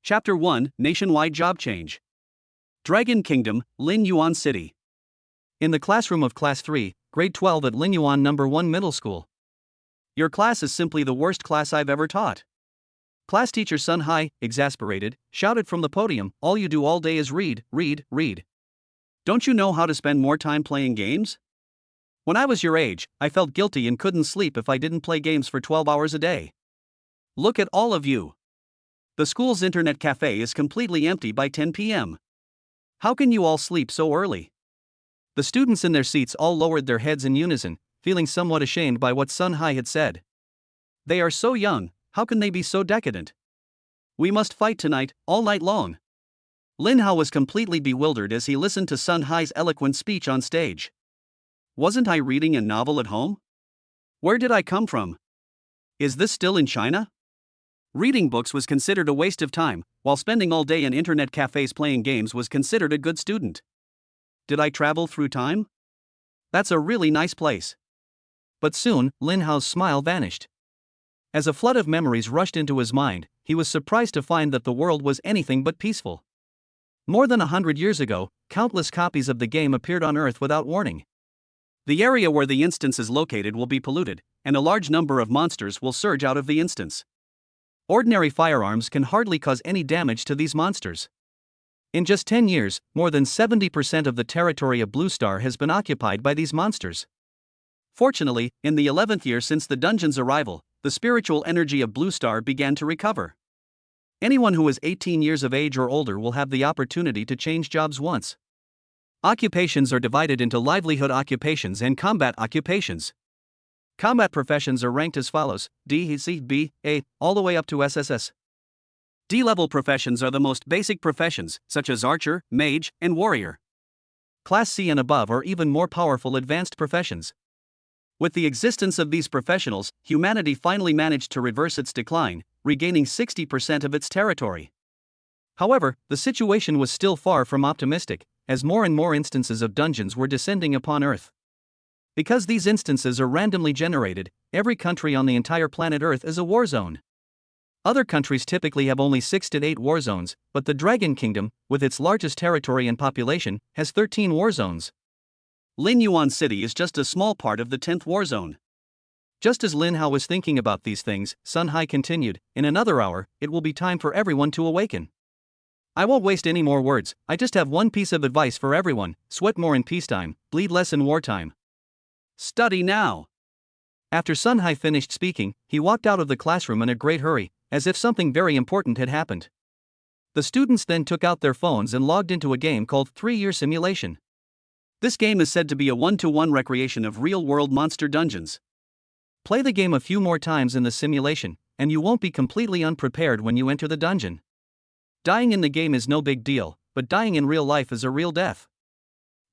Chapter 1, Nationwide Job Change. Dragon Kingdom, Lin Yuan City. In the classroom of Class 3, Grade 12 at Lin Yuan No. 1 Middle School. Your class is simply the worst class I've ever taught. Class teacher Sun Hai, exasperated, shouted from the podium, all you do all day is read, read, read. Don't you know how to spend more time playing games? When I was your age, I felt guilty and couldn't sleep if I didn't play games for 12 hours a day. Look at all of you. The school's internet cafe is completely empty by 10 p.m. How can you all sleep so early? The students in their seats all lowered their heads in unison, feeling somewhat ashamed by what Sun Hai had said. They are so young, how can they be so decadent? We must fight tonight, all night long. Lin Hao was completely bewildered as he listened to Sun Hai's eloquent speech on stage. Wasn't I reading a novel at home? Where did I come from? Is this still in China? Reading books was considered a waste of time, while spending all day in internet cafes playing games was considered a good student. Did I travel through time? That's a really nice place. But soon, Lin Hao's smile vanished. As a flood of memories rushed into his mind, he was surprised to find that the world was anything but peaceful. More than 100 years ago, countless copies of the game appeared on Earth without warning. The area where the instance is located will be polluted, and a large number of monsters will surge out of the instance. Ordinary firearms can hardly cause any damage to these monsters. In just 10 years, more than 70% of the territory of Blue Star has been occupied by these monsters. Fortunately, in the 11th year since the dungeon's arrival, the spiritual energy of Blue Star began to recover. Anyone who is 18 years of age or older will have the opportunity to change jobs once. Occupations are divided into livelihood occupations and combat occupations. Combat professions are ranked as follows: D, C, B, A, all the way up to SSS. D-level professions are the most basic professions, such as archer, mage, and warrior. Class C and above are even more powerful advanced professions. With the existence of these professionals, humanity finally managed to reverse its decline, regaining 60% of its territory. However, the situation was still far from optimistic, as more and more instances of dungeons were descending upon Earth. Because these instances are randomly generated, every country on the entire planet Earth is a war zone. Other countries typically have only 6 to 8 war zones, but the Dragon Kingdom, with its largest territory and population, has 13 war zones. Lin Yuan City is just a small part of the 10th war zone. Just as Lin Hao was thinking about these things, Sun Hai continued, in another hour, it will be time for everyone to awaken. I won't waste any more words, I just have one piece of advice for everyone: sweat more in peacetime, bleed less in wartime. Study now. After Sun Hai finished speaking, he walked out of the classroom in a great hurry, as if something very important had happened. The students then took out their phones and logged into a game called 3-Year Simulation. This game is said to be a 1-to-1 recreation of real-world monster dungeons. Play the game a few more times in the simulation, and you won't be completely unprepared when you enter the dungeon. Dying in the game is no big deal, but dying in real life is a real death.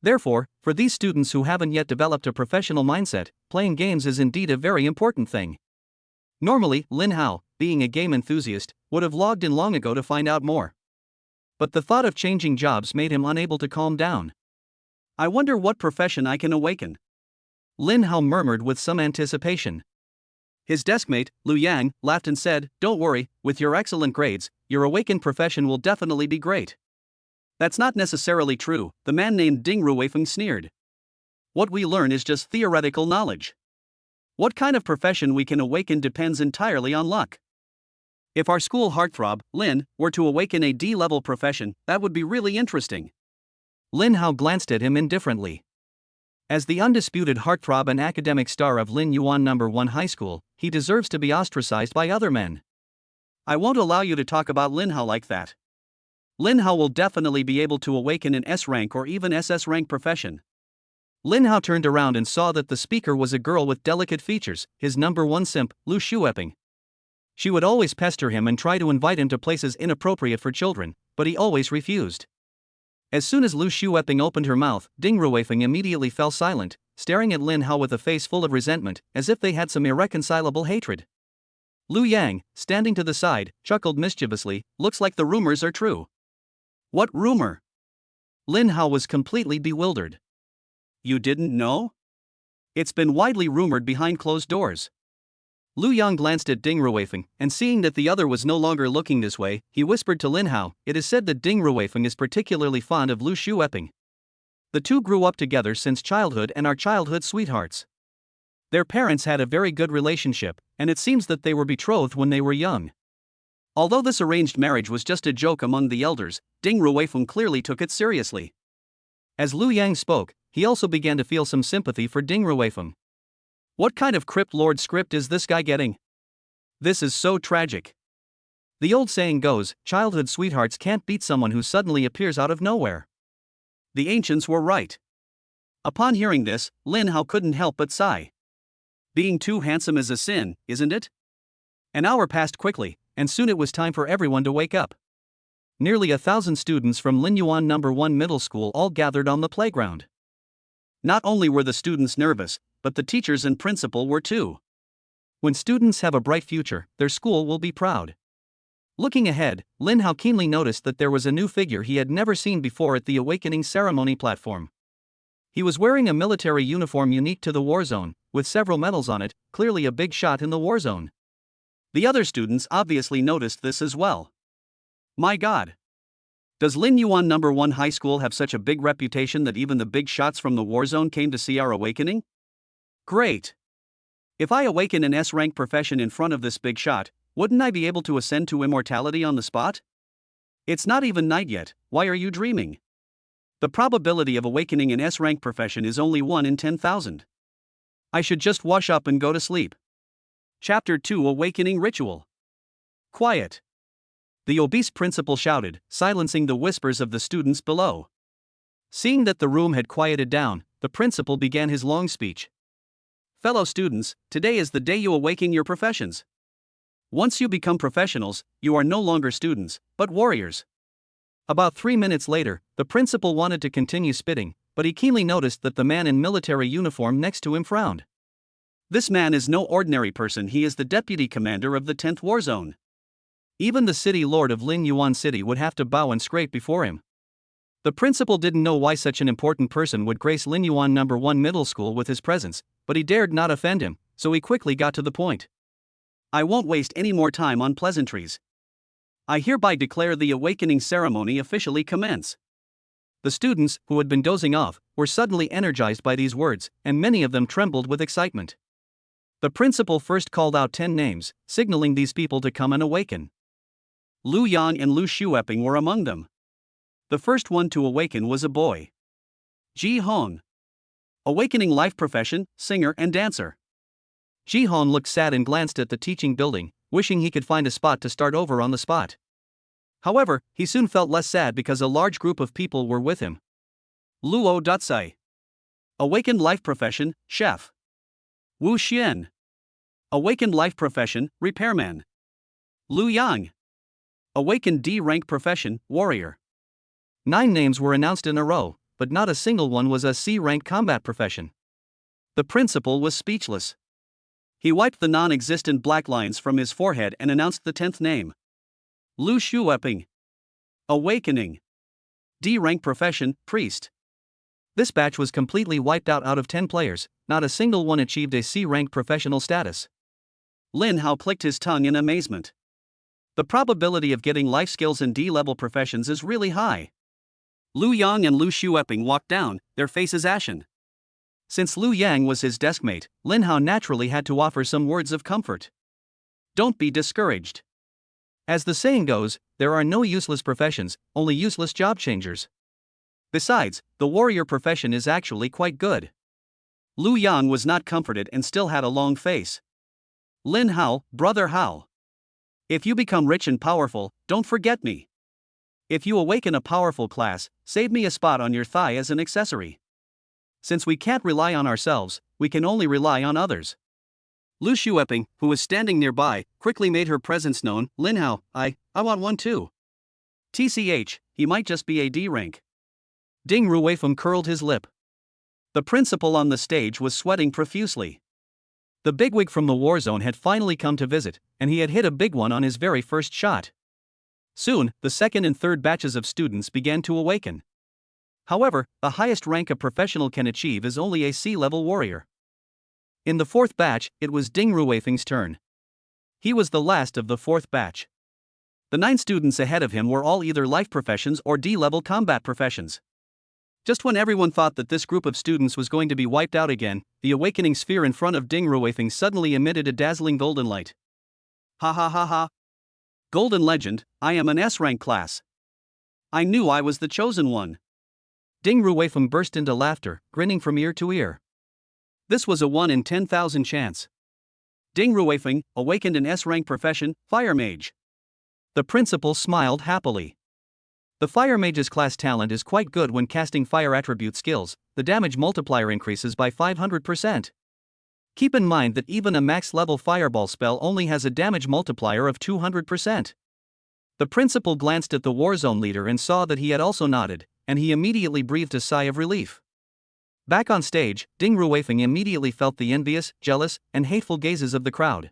Therefore, for these students who haven't yet developed a professional mindset, playing games is indeed a very important thing. Normally, Lin Hao, being a game enthusiast, would have logged in long ago to find out more. But the thought of changing jobs made him unable to calm down. I wonder what profession I can awaken. Lin Hao murmured with some anticipation. His deskmate, Lu Yang, laughed and said, "Don't worry, with your excellent grades, your awakened profession will definitely be great." That's not necessarily true, the man named Ding Ruifeng sneered. What we learn is just theoretical knowledge. What kind of profession we can awaken depends entirely on luck. If our school heartthrob, Lin, were to awaken a D-level profession, that would be really interesting. Lin Hao glanced at him indifferently. As the undisputed heartthrob and academic star of Lin Yuan No. 1 High School, he deserves to be ostracized by other men. I won't allow you to talk about Lin Hao like that. Lin Hao will definitely be able to awaken an S-rank or even SS rank profession. Lin Hao turned around and saw that the speaker was a girl with delicate features, his No. 1 simp, Lu Shueping. She would always pester him and try to invite him to places inappropriate for children, but he always refused. As soon as Lu Shueping opened her mouth, Ding Ruifeng immediately fell silent, staring at Lin Hao with a face full of resentment, as if they had some irreconcilable hatred. Lu Yang, standing to the side, chuckled mischievously, "Looks like the rumors are true." "What rumor?" Lin Hao was completely bewildered. "You didn't know? It's been widely rumored behind closed doors. Lu Yang glanced at Ding Ruifeng, and seeing that the other was no longer looking this way, he whispered to Lin Hao, "It is said that Ding Ruifeng is particularly fond of Lu Shueping. The two grew up together since childhood and are childhood sweethearts. Their parents had a very good relationship, and it seems that they were betrothed when they were young." Although this arranged marriage was just a joke among the elders, Ding Ruifeng clearly took it seriously. As Lu Yang spoke, he also began to feel some sympathy for Ding Ruifeng. What kind of Crypt Lord script is this guy getting? This is so tragic. The old saying goes, childhood sweethearts can't beat someone who suddenly appears out of nowhere. The ancients were right. Upon hearing this, Lin Hao couldn't help but sigh. Being too handsome is a sin, isn't it? An hour passed quickly, and soon it was time for everyone to wake up. Nearly 1,000 students from Linyuan No. 1 Middle School all gathered on the playground. Not only were the students nervous, but the teachers and principal were too. When students have a bright future, their school will be proud. Looking ahead, Lin Hao keenly noticed that there was a new figure he had never seen before at the awakening ceremony platform. He was wearing a military uniform unique to the war zone, with several medals on it, clearly a big shot in the war zone. The other students obviously noticed this as well. My God! Does Linyuan No. 1 High School have such a big reputation that even the big shots from the war zone came to see our awakening? Great! If I awaken an S-rank profession in front of this big shot, wouldn't I be able to ascend to immortality on the spot? It's not even night yet, why are you dreaming? The probability of awakening an S-rank profession is only 1 in 10,000. I should just wash up and go to sleep. Chapter 2 Awakening Ritual. Quiet! The obese principal shouted, silencing the whispers of the students below. Seeing that the room had quieted down, the principal began his long speech. Fellow students, today is the day you awaken your professions. Once you become professionals, you are no longer students, but warriors. About 3 minutes later, the principal wanted to continue spitting, but he keenly noticed that the man in military uniform next to him frowned. This man is no ordinary person, he is the deputy commander of the 10th War Zone. Even the city lord of Linyuan City would have to bow and scrape before him. The principal didn't know why such an important person would grace Linyuan No. 1 Middle School with his presence, but he dared not offend him, so he quickly got to the point. I won't waste any more time on pleasantries. I hereby declare the awakening ceremony officially commence. The students, who had been dozing off, were suddenly energized by these words, and many of them trembled with excitement. The principal first called out 10 names, signaling these people to come and awaken. Lu Yang and Lu Shueping were among them. The first one to awaken was a boy. Ji Hong. Awakening life profession, singer and dancer. Ji Hong looked sad and glanced at the teaching building, wishing he could find a spot to start over on the spot. However, he soon felt less sad because a large group of people were with him. Luo Datsai. Awakened life profession, chef. Wu Xian. Awakened life profession, repairman. Lu Yang. Awakened D-rank profession, warrior. 9 names were announced in a row, but not a single one was a C-rank combat profession. The principal was speechless. He wiped the non-existent black lines from his forehead and announced the 10th name. Lu Shueping. Awakening. D-rank profession, priest. This batch was completely wiped out of 10 players, not a single one achieved a C-rank professional status. Lin Hao clicked his tongue in amazement. The probability of getting life skills in D-level professions is really high. Lu Yang and Lu Shueping walked down, their faces ashen. Since Lu Yang was his deskmate, Lin Hao naturally had to offer some words of comfort. Don't be discouraged. As the saying goes, there are no useless professions, only useless job changers. Besides, the warrior profession is actually quite good. Lu Yang was not comforted and still had a long face. Lin Hao, brother Hao. If you become rich and powerful, don't forget me. If you awaken a powerful class, save me a spot on your thigh as an accessory. Since we can't rely on ourselves, we can only rely on others. Lu Shueping, who was standing nearby, quickly made her presence known. Lin Hao, I want one too. TCH, he might just be a D rank. Ding Ruifeng curled his lip. The principal on the stage was sweating profusely. The bigwig from the war zone had finally come to visit, and he had hit a big one on his very first shot. Soon, the second and third batches of students began to awaken. However, the highest rank a professional can achieve is only a C-level warrior. In the fourth batch, it was Ding Ruifeng's turn. He was the last of the fourth batch. The 9 students ahead of him were all either life professions or D-level combat professions. Just when everyone thought that this group of students was going to be wiped out again, the awakening sphere in front of Ding Ruifeng suddenly emitted a dazzling golden light. Ha ha ha ha. Golden legend, I am an S-rank class. I knew I was the chosen one. Ding Ruifeng burst into laughter, grinning from ear to ear. This was a 1 in 10,000 chance. Ding Ruifeng, awakened in S-rank profession, Fire Mage. The principal smiled happily. The Fire Mage's class talent is quite good when casting fire attribute skills. The damage multiplier increases by 500%. Keep in mind that even a max-level fireball spell only has a damage multiplier of 200%. The principal glanced at the Warzone leader and saw that he had also nodded, and he immediately breathed a sigh of relief. Back on stage, Ding Ruifeng immediately felt the envious, jealous, and hateful gazes of the crowd.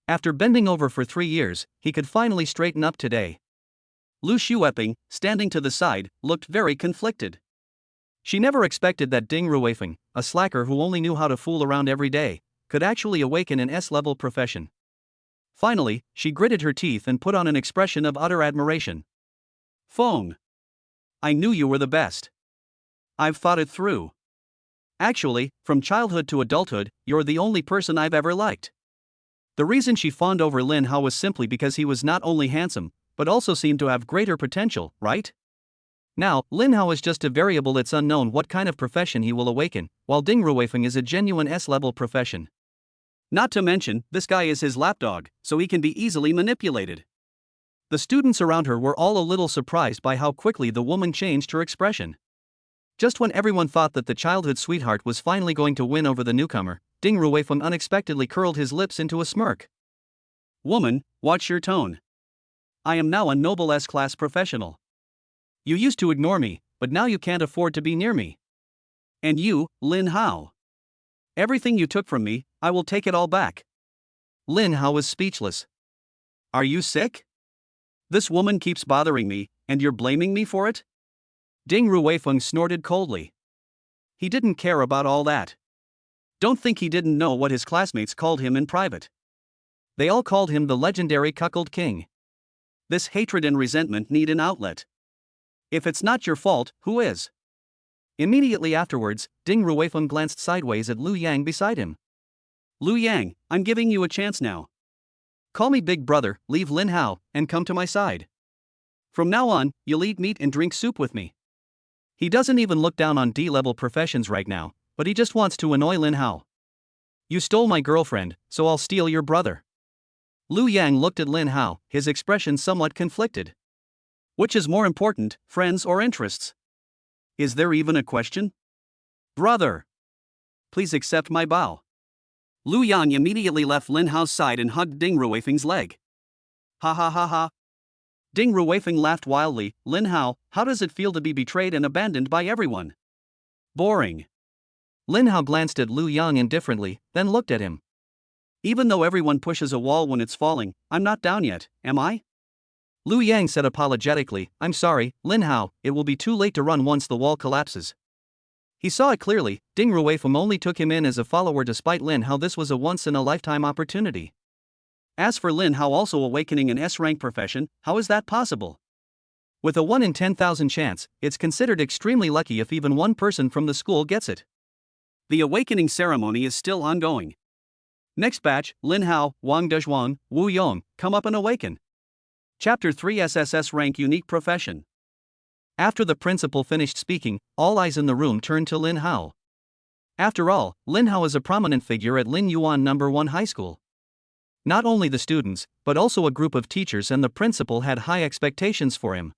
After bending over for 3 years, he could finally straighten up today. Lu Xueping, standing to the side, looked very conflicted. She never expected that Ding Ruifeng, a slacker who only knew how to fool around every day, could actually awaken an S-level profession. Finally, she gritted her teeth and put on an expression of utter admiration. Feng. I knew you were the best. I've thought it through. Actually, from childhood to adulthood, you're the only person I've ever liked. The reason she fawned over Lin Hao was simply because he was not only handsome, but also seemed to have greater potential, right? Now, Lin Hao is just a variable. It's unknown what kind of profession he will awaken, while Ding Ruifeng is a genuine S-level profession. Not to mention, this guy is his lapdog, so he can be easily manipulated. The students around her were all a little surprised by how quickly the woman changed her expression. Just when everyone thought that the childhood sweetheart was finally going to win over the newcomer, Ding Ruifeng unexpectedly curled his lips into a smirk. Woman, watch your tone. I am now a noble S-class professional. You used to ignore me, but now you can't afford to be near me. And you, Lin Hao. Everything you took from me, I will take it all back. Lin Hao was speechless. Are you sick? This woman keeps bothering me, and you're blaming me for it? Ding Ruifeng snorted coldly. He didn't care about all that. Don't think he didn't know what his classmates called him in private. They all called him the legendary cuckold king. This hatred and resentment need an outlet. If it's not your fault, who is? Immediately afterwards, Ding Ruifeng glanced sideways at Lu Yang beside him. Lu Yang, I'm giving you a chance now. Call me big brother, leave Lin Hao, and come to my side. From now on, you'll eat meat and drink soup with me. He doesn't even look down on D-level professions right now, but he just wants to annoy Lin Hao. You stole my girlfriend, so I'll steal your brother. Lu Yang looked at Lin Hao, his expression somewhat conflicted. Which is more important, friends or interests? Is there even a question? Brother. Please accept my bow. Lu Yang immediately left Lin Hao's side and hugged Ding Ruifeng's leg. Ha ha ha ha. Ding Ruifeng laughed wildly. Lin Hao, how does it feel to be betrayed and abandoned by everyone? Boring. Lin Hao glanced at Lu Yang indifferently, then looked at him. Even though everyone pushes a wall when it's falling, I'm not down yet, am I? Lu Yang said apologetically, I'm sorry, Lin Hao, it will be too late to run once the wall collapses. He saw it clearly. Ding Ruifeng only took him in as a follower despite Lin Hao. This was a once-in-a-lifetime opportunity. As for Lin Hao also awakening an S-rank profession, how is that possible? With a 1 in 10,000 chance, it's considered extremely lucky if even one person from the school gets it. The awakening ceremony is still ongoing. Next batch, Lin Hao, Wang Dezhuang, Wu Yong, come up and awaken. Chapter 3 SSS Rank Unique Profession. After the principal finished speaking, all eyes in the room turned to Lin Hao. After all, Lin Hao is a prominent figure at Lin Yuan No. 1 High School. Not only the students, but also a group of teachers and the principal had high expectations for him.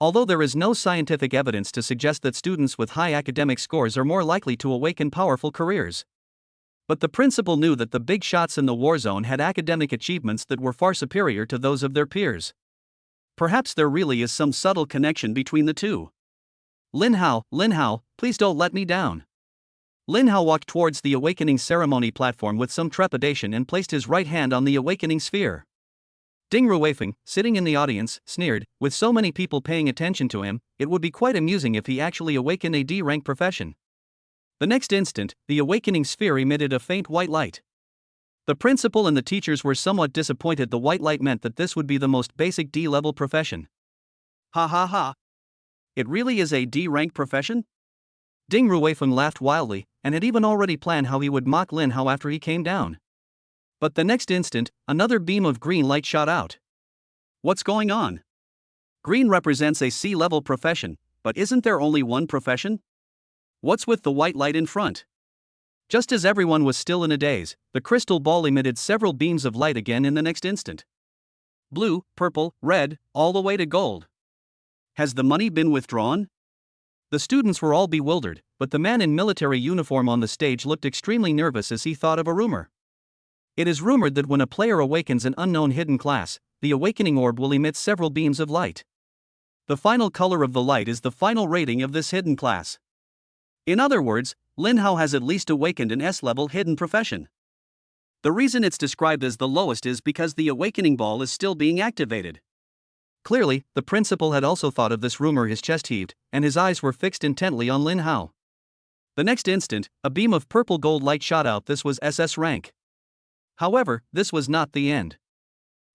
Although there is no scientific evidence to suggest that students with high academic scores are more likely to awaken powerful careers. But the principal knew that the big shots in the war zone had academic achievements that were far superior to those of their peers. Perhaps there really is some subtle connection between the two. Lin Hao, please don't let me down. Lin Hao walked towards the awakening ceremony platform with some trepidation and placed his right hand on the awakening sphere. Ding Ruifeng, sitting in the audience, sneered, with so many people paying attention to him, it would be quite amusing if he actually awakened a D-rank profession. The next instant, the awakening sphere emitted a faint white light. The principal and the teachers were somewhat disappointed. The white light meant that this would be the most basic D-level profession. Ha ha ha. It really is a D-rank profession? Ding Ruifeng laughed wildly, and had even already planned how he would mock Lin Hao after he came down. But the next instant, another beam of green light shot out. What's going on? Green represents a C-level profession, but isn't there only one profession? What's with the white light in front? Just as everyone was still in a daze, the crystal ball emitted several beams of light again in the next instant. Blue, purple, red, all the way to gold. Has the money been withdrawn? The students were all bewildered, but the man in military uniform on the stage looked extremely nervous as he thought of a rumor. It is rumored that when a player awakens an unknown hidden class, the awakening orb will emit several beams of light. The final color of the light is the final rating of this hidden class. In other words, Lin Hao has at least awakened an S-level hidden profession. The reason it's described as the lowest is because the awakening ball is still being activated. Clearly, the principal had also thought of this rumor. His chest heaved, and his eyes were fixed intently on Lin Hao. The next instant, a beam of purple gold light shot out. This was SS rank. However, this was not the end.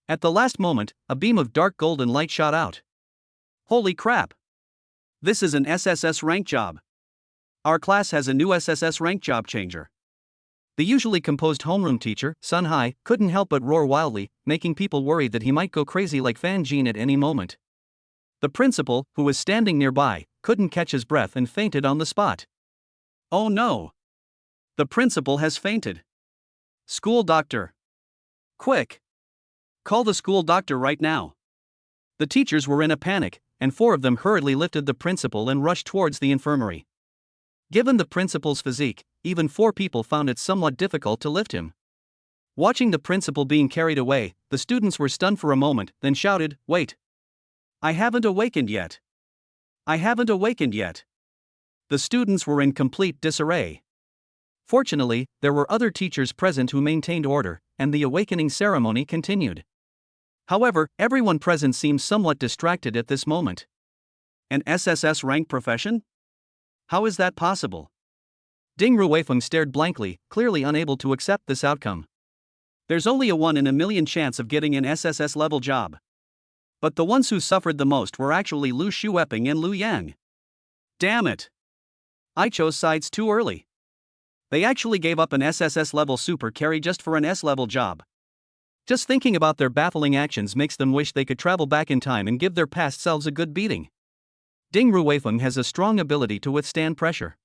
At the last moment, a beam of dark golden light shot out. Holy crap! This is an SSS rank job. Our class has a new SSS rank job changer. The usually composed homeroom teacher, Sun Hai, couldn't help but roar wildly, making people worried that he might go crazy like Fan Jin at any moment. The principal, who was standing nearby, couldn't catch his breath and fainted on the spot. Oh no! The principal has fainted. School doctor! Quick! Call the school doctor right now. The teachers were in a panic, and 4 of them hurriedly lifted the principal and rushed towards the infirmary. Given the principal's physique, even 4 people found it somewhat difficult to lift him. Watching the principal being carried away, the students were stunned for a moment, then shouted, "Wait! I haven't awakened yet! I haven't awakened yet!" The students were in complete disarray. Fortunately, there were other teachers present who maintained order, and the awakening ceremony continued. However, everyone present seemed somewhat distracted at this moment. An SSS rank profession? How is that possible? Ding Ruifeng stared blankly, clearly unable to accept this outcome. There's only a 1 in a million chance of getting an SSS level job. But the ones who suffered the most were actually Lu Shueping and Lu Yang. Damn it! I chose sides too early. They actually gave up an SSS level super carry just for an S level job. Just thinking about their baffling actions makes them wish they could travel back in time and give their past selves a good beating. Ding Ruifeng has a strong ability to withstand pressure.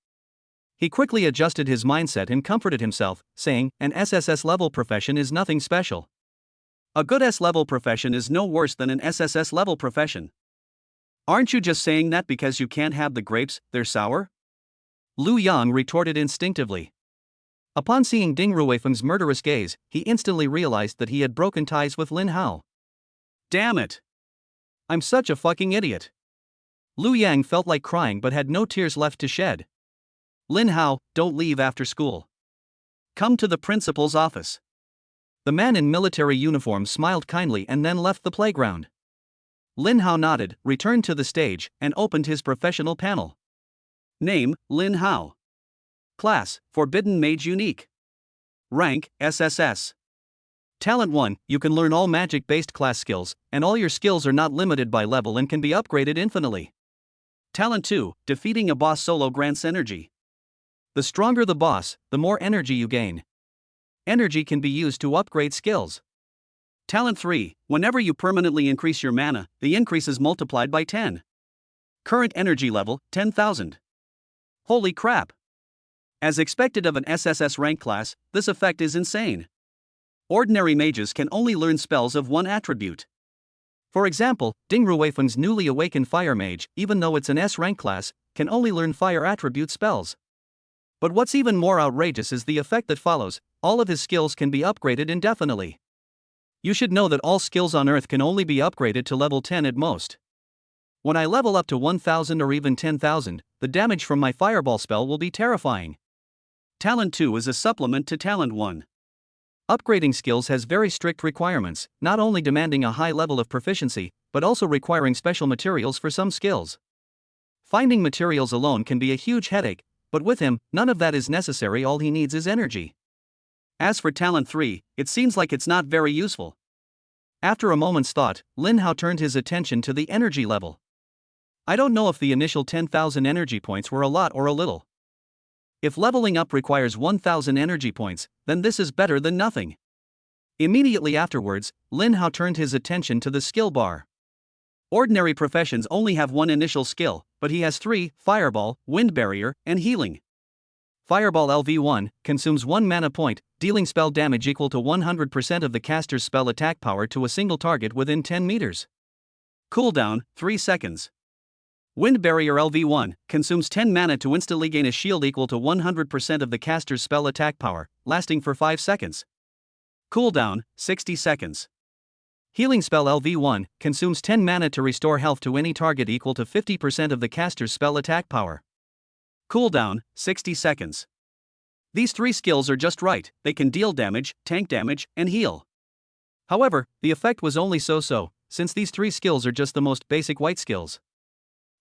He quickly adjusted his mindset and comforted himself, saying, an SSS level profession is nothing special. A good S level profession is no worse than an SSS level profession. Aren't you just saying that because you can't have the grapes, they're sour? Lu Yang retorted instinctively. Upon seeing Ding Ruifeng's murderous gaze, he instantly realized that he had broken ties with Lin Hao. Damn it! I'm such a fucking idiot. Lu Yang felt like crying but had no tears left to shed. Lin Hao, don't leave after school. Come to the principal's office. The man in military uniform smiled kindly and then left the playground. Lin Hao nodded, returned to the stage, and opened his professional panel. Name, Lin Hao. Class, Forbidden Mage Unique. Rank, SSS. Talent 1, you can learn all magic-based class skills, and all your skills are not limited by level and can be upgraded infinitely. Talent 2, defeating a boss solo grants energy. The stronger the boss, the more energy you gain. Energy can be used to upgrade skills. Talent 3, whenever you permanently increase your mana, the increase is multiplied by 10. Current energy level, 10,000. Holy crap! As expected of an SSS rank class, this effect is insane. Ordinary mages can only learn spells of one attribute. For example, Ding Ruifeng's newly awakened Fire Mage, even though it's an S rank class, can only learn fire attribute spells. But what's even more outrageous is the effect that follows: all of his skills can be upgraded indefinitely. You should know that all skills on Earth can only be upgraded to level 10 at most. When I level up to 1000 or even 10,000, the damage from my fireball spell will be terrifying. Talent 2 is a supplement to Talent 1. Upgrading skills has very strict requirements, not only demanding a high level of proficiency, but also requiring special materials for some skills. Finding materials alone can be a huge headache, but with him, none of that is necessary. All he needs is energy. As for talent 3, it seems like it's not very useful. After a moment's thought, Lin Hao turned his attention to the energy level. I don't know if the initial 10,000 energy points were a lot or a little. If leveling up requires 1,000 energy points, then this is better than nothing. Immediately afterwards, Lin Hao turned his attention to the skill bar. Ordinary professions only have one initial skill, but he has 3: Fireball, Wind Barrier, and Healing. Fireball LV1 consumes 1 mana point, dealing spell damage equal to 100% of the caster's spell attack power to a single target within 10 meters. Cooldown, 3 seconds. Wind Barrier LV1 consumes 10 mana to instantly gain a shield equal to 100% of the caster's spell attack power, lasting for 5 seconds. Cooldown, 60 seconds. Healing Spell LV1 consumes 10 mana to restore health to any target equal to 50% of the caster's spell attack power. Cooldown, 60 seconds. These 3 skills are just right, they can deal damage, tank damage, and heal. However, the effect was only so-so, since these 3 skills are just the most basic white skills.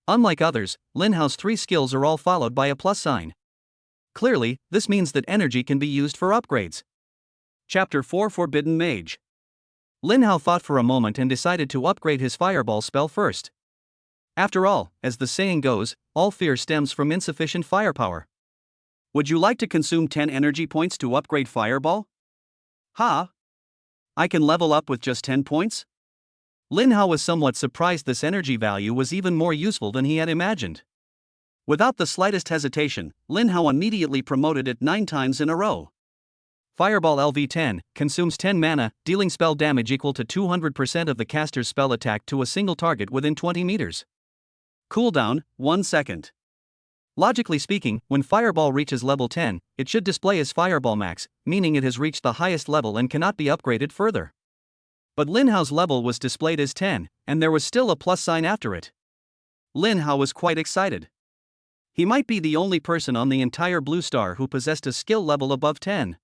Unlike others, Lin Hao's 3 skills are all followed by a plus sign. Clearly, this means that energy can be used for upgrades. Chapter 4: Forbidden Mage. Lin Hao thought for a moment and decided to upgrade his Fireball spell first. After all, as the saying goes, all fear stems from insufficient firepower. Would you like to consume 10 energy points to upgrade Fireball? Ha! I can level up with just 10 points? Lin Hao was somewhat surprised this energy value was even more useful than he had imagined. Without the slightest hesitation, Lin Hao immediately promoted it 9 times in a row. Fireball LV10 consumes 10 mana, dealing spell damage equal to 200% of the caster's spell attack to a single target within 20 meters. Cooldown, 1 second. Logically speaking, when Fireball reaches level 10, it should display as Fireball Max, meaning it has reached the highest level and cannot be upgraded further. But Lin Hao's level was displayed as 10, and there was still a plus sign after it. Lin Hao was quite excited. He might be the only person on the entire Blue Star who possessed a skill level above 10.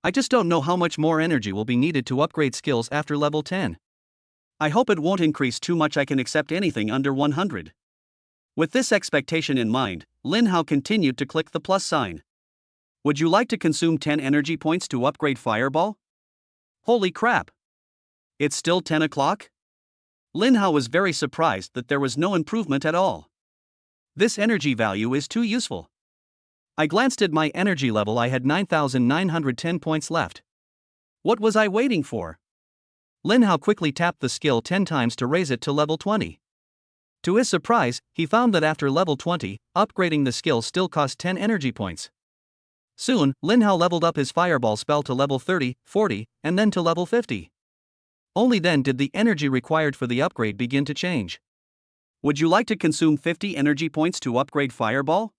I just don't know how much more energy will be needed to upgrade skills after level 10. I hope it won't increase too much. I can accept anything under 100. With this expectation in mind, Lin Hao continued to click the plus sign. Would you like to consume 10 energy points to upgrade Fireball? Holy crap! It's still 10 o'clock? Lin Hao was very surprised that there was no improvement at all. This energy value is too useful. I glanced at my energy level. I had 9,910 points left. What was I waiting for? Lin Hao quickly tapped the skill 10 times to raise it to level 20. To his surprise, he found that after level 20, upgrading the skill still cost 10 energy points. Soon, Lin Hao leveled up his Fireball spell to level 30, 40, and then to level 50. Only then did the energy required for the upgrade begin to change. Would you like to consume 50 energy points to upgrade Fireball?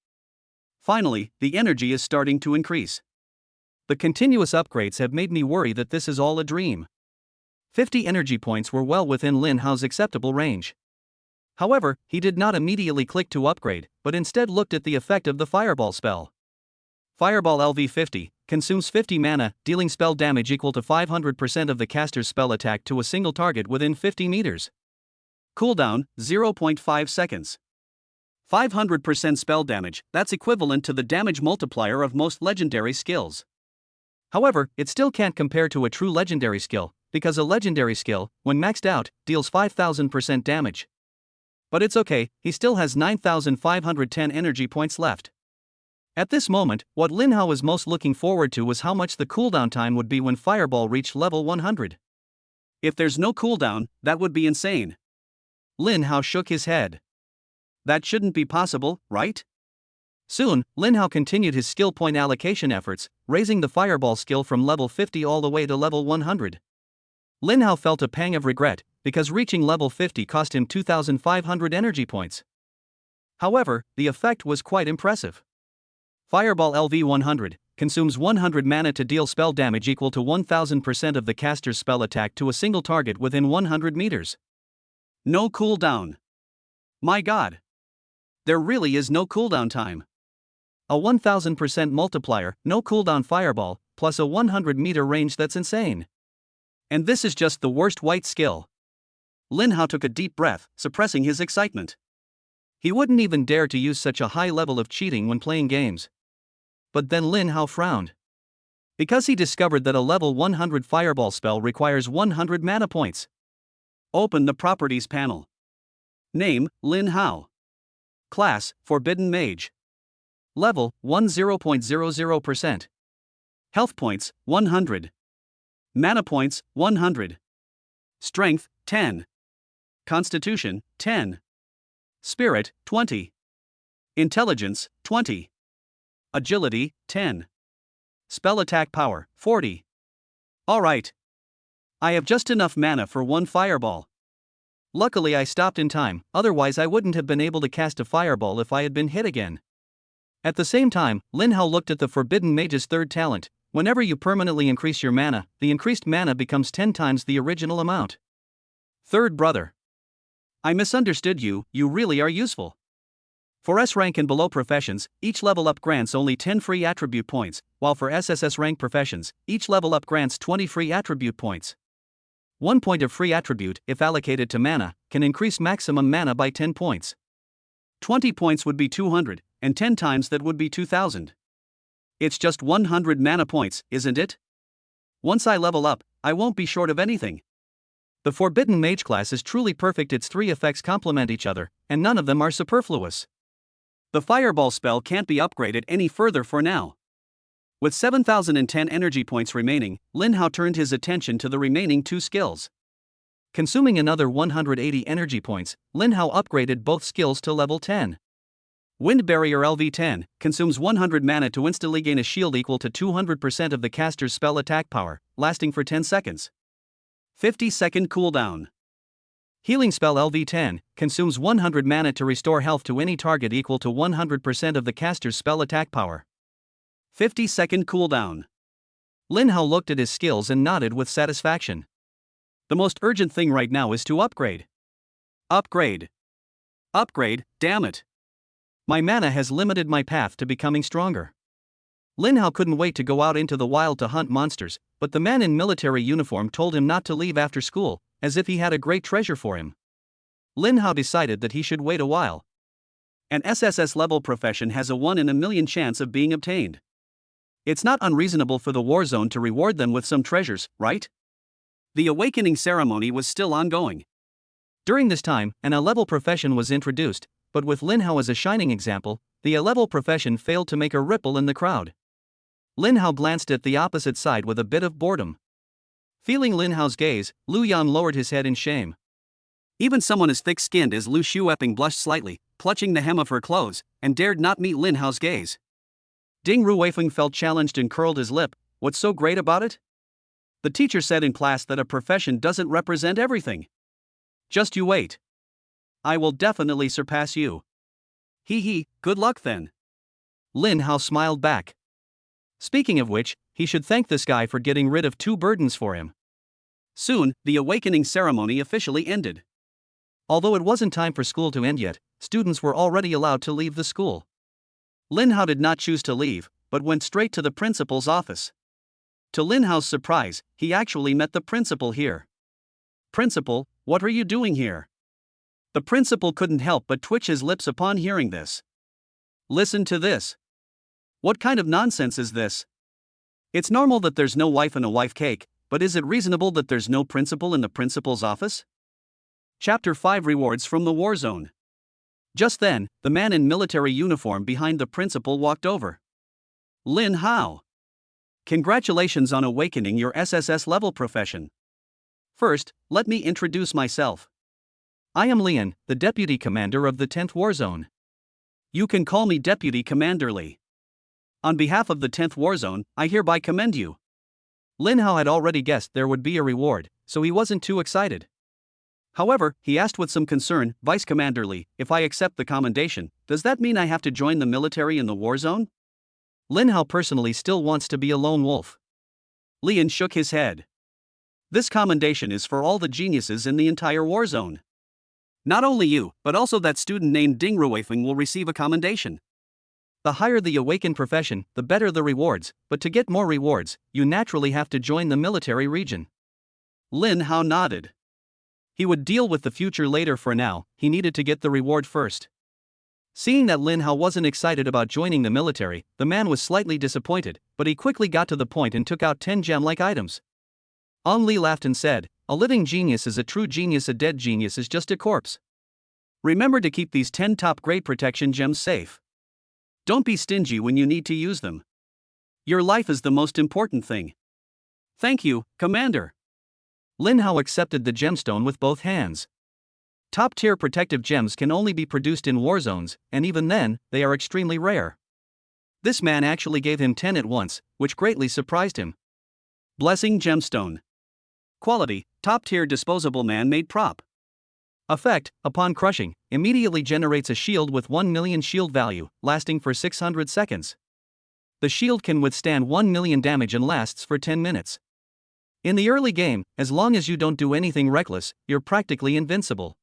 Finally, the energy is starting to increase. The continuous upgrades have made me worry that this is all a dream. 50 energy points were well within Lin Hao's acceptable range. However, he did not immediately click to upgrade, but instead looked at the effect of the Fireball spell. Fireball LV50 consumes 50 mana, dealing spell damage equal to 500% of the caster's spell attack to a single target within 50 meters. Cooldown, 0.5 seconds. 500% spell damage, that's equivalent to the damage multiplier of most legendary skills. However, it still can't compare to a true legendary skill, because a legendary skill, when maxed out, deals 5,000% damage. But it's okay, he still has 9,510 energy points left. At this moment, what Lin Hao was most looking forward to was how much the cooldown time would be when Fireball reached level 100. If there's no cooldown, that would be insane. Lin Hao shook his head. That shouldn't be possible, right? Soon, Lin Hao continued his skill point allocation efforts, raising the Fireball skill from level 50 all the way to level 100. Lin Hao felt a pang of regret, because reaching level 50 cost him 2,500 energy points. However, the effect was quite impressive. Fireball LV100 consumes 100 mana to deal spell damage equal to 1,000% of the caster's spell attack to a single target within 100 meters. No cooldown. My god. There really is no cooldown time. A 1,000% multiplier, no cooldown Fireball, plus a 100-meter range, that's insane. And this is just the worst white skill. Lin Hao took a deep breath, suppressing his excitement. He wouldn't even dare to use such a high level of cheating when playing games. But then Lin Hao frowned. Because he discovered that a level 100 fireball spell requires 100 mana points. Open the Properties panel. Name, Lin Hao. Class, Forbidden Mage. Level, 10.00%. Health points, 100. Mana points, 100. Strength, 10. Constitution, 10. Spirit, 20. Intelligence, 20. Agility, 10. Spell attack power, 40. Alright. I have just enough mana for one fireball. Luckily I stopped in time, otherwise I wouldn't have been able to cast a fireball if I had been hit again. At the same time, Lin Hao looked at the Forbidden Mage's third talent. Whenever you permanently increase your mana, the increased mana becomes 10 times the original amount. Third brother. I misunderstood you, you really are useful. For S rank and below professions, each level up grants only 10 free attribute points, while for SSS rank professions, each level up grants 20 free attribute points. 1 point of free attribute, if allocated to mana, can increase maximum mana by 10 points. 20 points would be 200, and 10 times that would be 2000. It's just 100 mana points, isn't it? Once I level up, I won't be short of anything. The Forbidden Mage class is truly perfect, its 3 effects complement each other, and none of them are superfluous. The Fireball spell can't be upgraded any further for now. With 7,010 energy points remaining, Lin Hao turned his attention to the remaining 2 skills. Consuming another 180 energy points, Lin Hao upgraded both skills to level 10. Wind Barrier LV10 consumes 100 mana to instantly gain a shield equal to 200% of the caster's spell attack power, lasting for 10 seconds. 50-second cooldown. Healing Spell LV10 consumes 100 mana to restore health to any target equal to 100% of the caster's spell attack power. 50-second cooldown. Lin Hao looked at his skills and nodded with satisfaction. The most urgent thing right now is to upgrade. Upgrade. Upgrade, damn it. My mana has limited my path to becoming stronger. Lin Hao couldn't wait to go out into the wild to hunt monsters, but the man in military uniform told him not to leave after school, as if he had a great treasure for him. Lin Hao decided that he should wait a while. An SSS level profession has a 1 in a million chance of being obtained. It's not unreasonable for the war zone to reward them with some treasures, right? The awakening ceremony was still ongoing. During this time, an A-level profession was introduced, but with Lin Hao as a shining example, the A-level profession failed to make a ripple in the crowd. Lin Hao glanced at the opposite side with a bit of boredom. Feeling Lin Hao's gaze, Lu Yan lowered his head in shame. Even someone as thick-skinned as Lu Shueping blushed slightly, clutching the hem of her clothes, and dared not meet Lin Hao's gaze. Ding Ruifeng felt challenged and curled his lip. What's so great about it? The teacher said in class that a profession doesn't represent everything. Just you wait. I will definitely surpass you. Hee, good luck then. Lin Hao smiled back. Speaking of which, he should thank this guy for getting rid of 2 burdens for him. Soon, the awakening ceremony officially ended. Although it wasn't time for school to end yet, students were already allowed to leave the school. Lin Hao did not choose to leave, but went straight to the principal's office. To Lin Hao's surprise, he actually met the principal here. Principal, what are you doing here? The principal couldn't help but twitch his lips upon hearing this. Listen to this. What kind of nonsense is this? It's normal that there's no wife in a wife cake, but is it reasonable that there's no principal in the principal's office? Chapter 5 Rewards from the War Zone. Just then, the man in military uniform behind the principal walked over. Lin Hao. Congratulations on awakening your SSS level profession. First, let me introduce myself. I am Lian, the Deputy Commander of the 10th War Zone. You can call me Deputy Commander Li. On behalf of the 10th War Zone, I hereby commend you. Lin Hao had already guessed there would be a reward, so he wasn't too excited. However, he asked with some concern, Vice Commander Li, if I accept the commendation, does that mean I have to join the military in the war zone? Lin Hao personally still wants to be a lone wolf. Lian shook his head. This commendation is for all the geniuses in the entire war zone. Not only you, but also that student named Ding Ruifeng will receive a commendation. The higher the awakened profession, the better the rewards, but to get more rewards, you naturally have to join the military region. Lin Hao nodded. He would deal with the future later. For now, he needed to get the reward first. Seeing that Lin Hao wasn't excited about joining the military, the man was slightly disappointed, but he quickly got to the point and took out 10 gem-like items. An Li laughed and said, "A living genius is a true genius, a dead genius is just a corpse. Remember to keep these 10 top-grade protection gems safe. Don't be stingy when you need to use them. Your life is the most important thing." "Thank you, Commander." Lin Hao accepted the gemstone with both hands. Top-tier protective gems can only be produced in war zones, and even then, they are extremely rare. This man actually gave him 10 at once, which greatly surprised him. Blessing gemstone. Quality: top-tier disposable man-made prop. Effect: upon crushing, immediately generates a shield with 1 million shield value, lasting for 600 seconds. The shield can withstand 1 million damage and lasts for 10 minutes. In the early game, as long as you don't do anything reckless, you're practically invincible.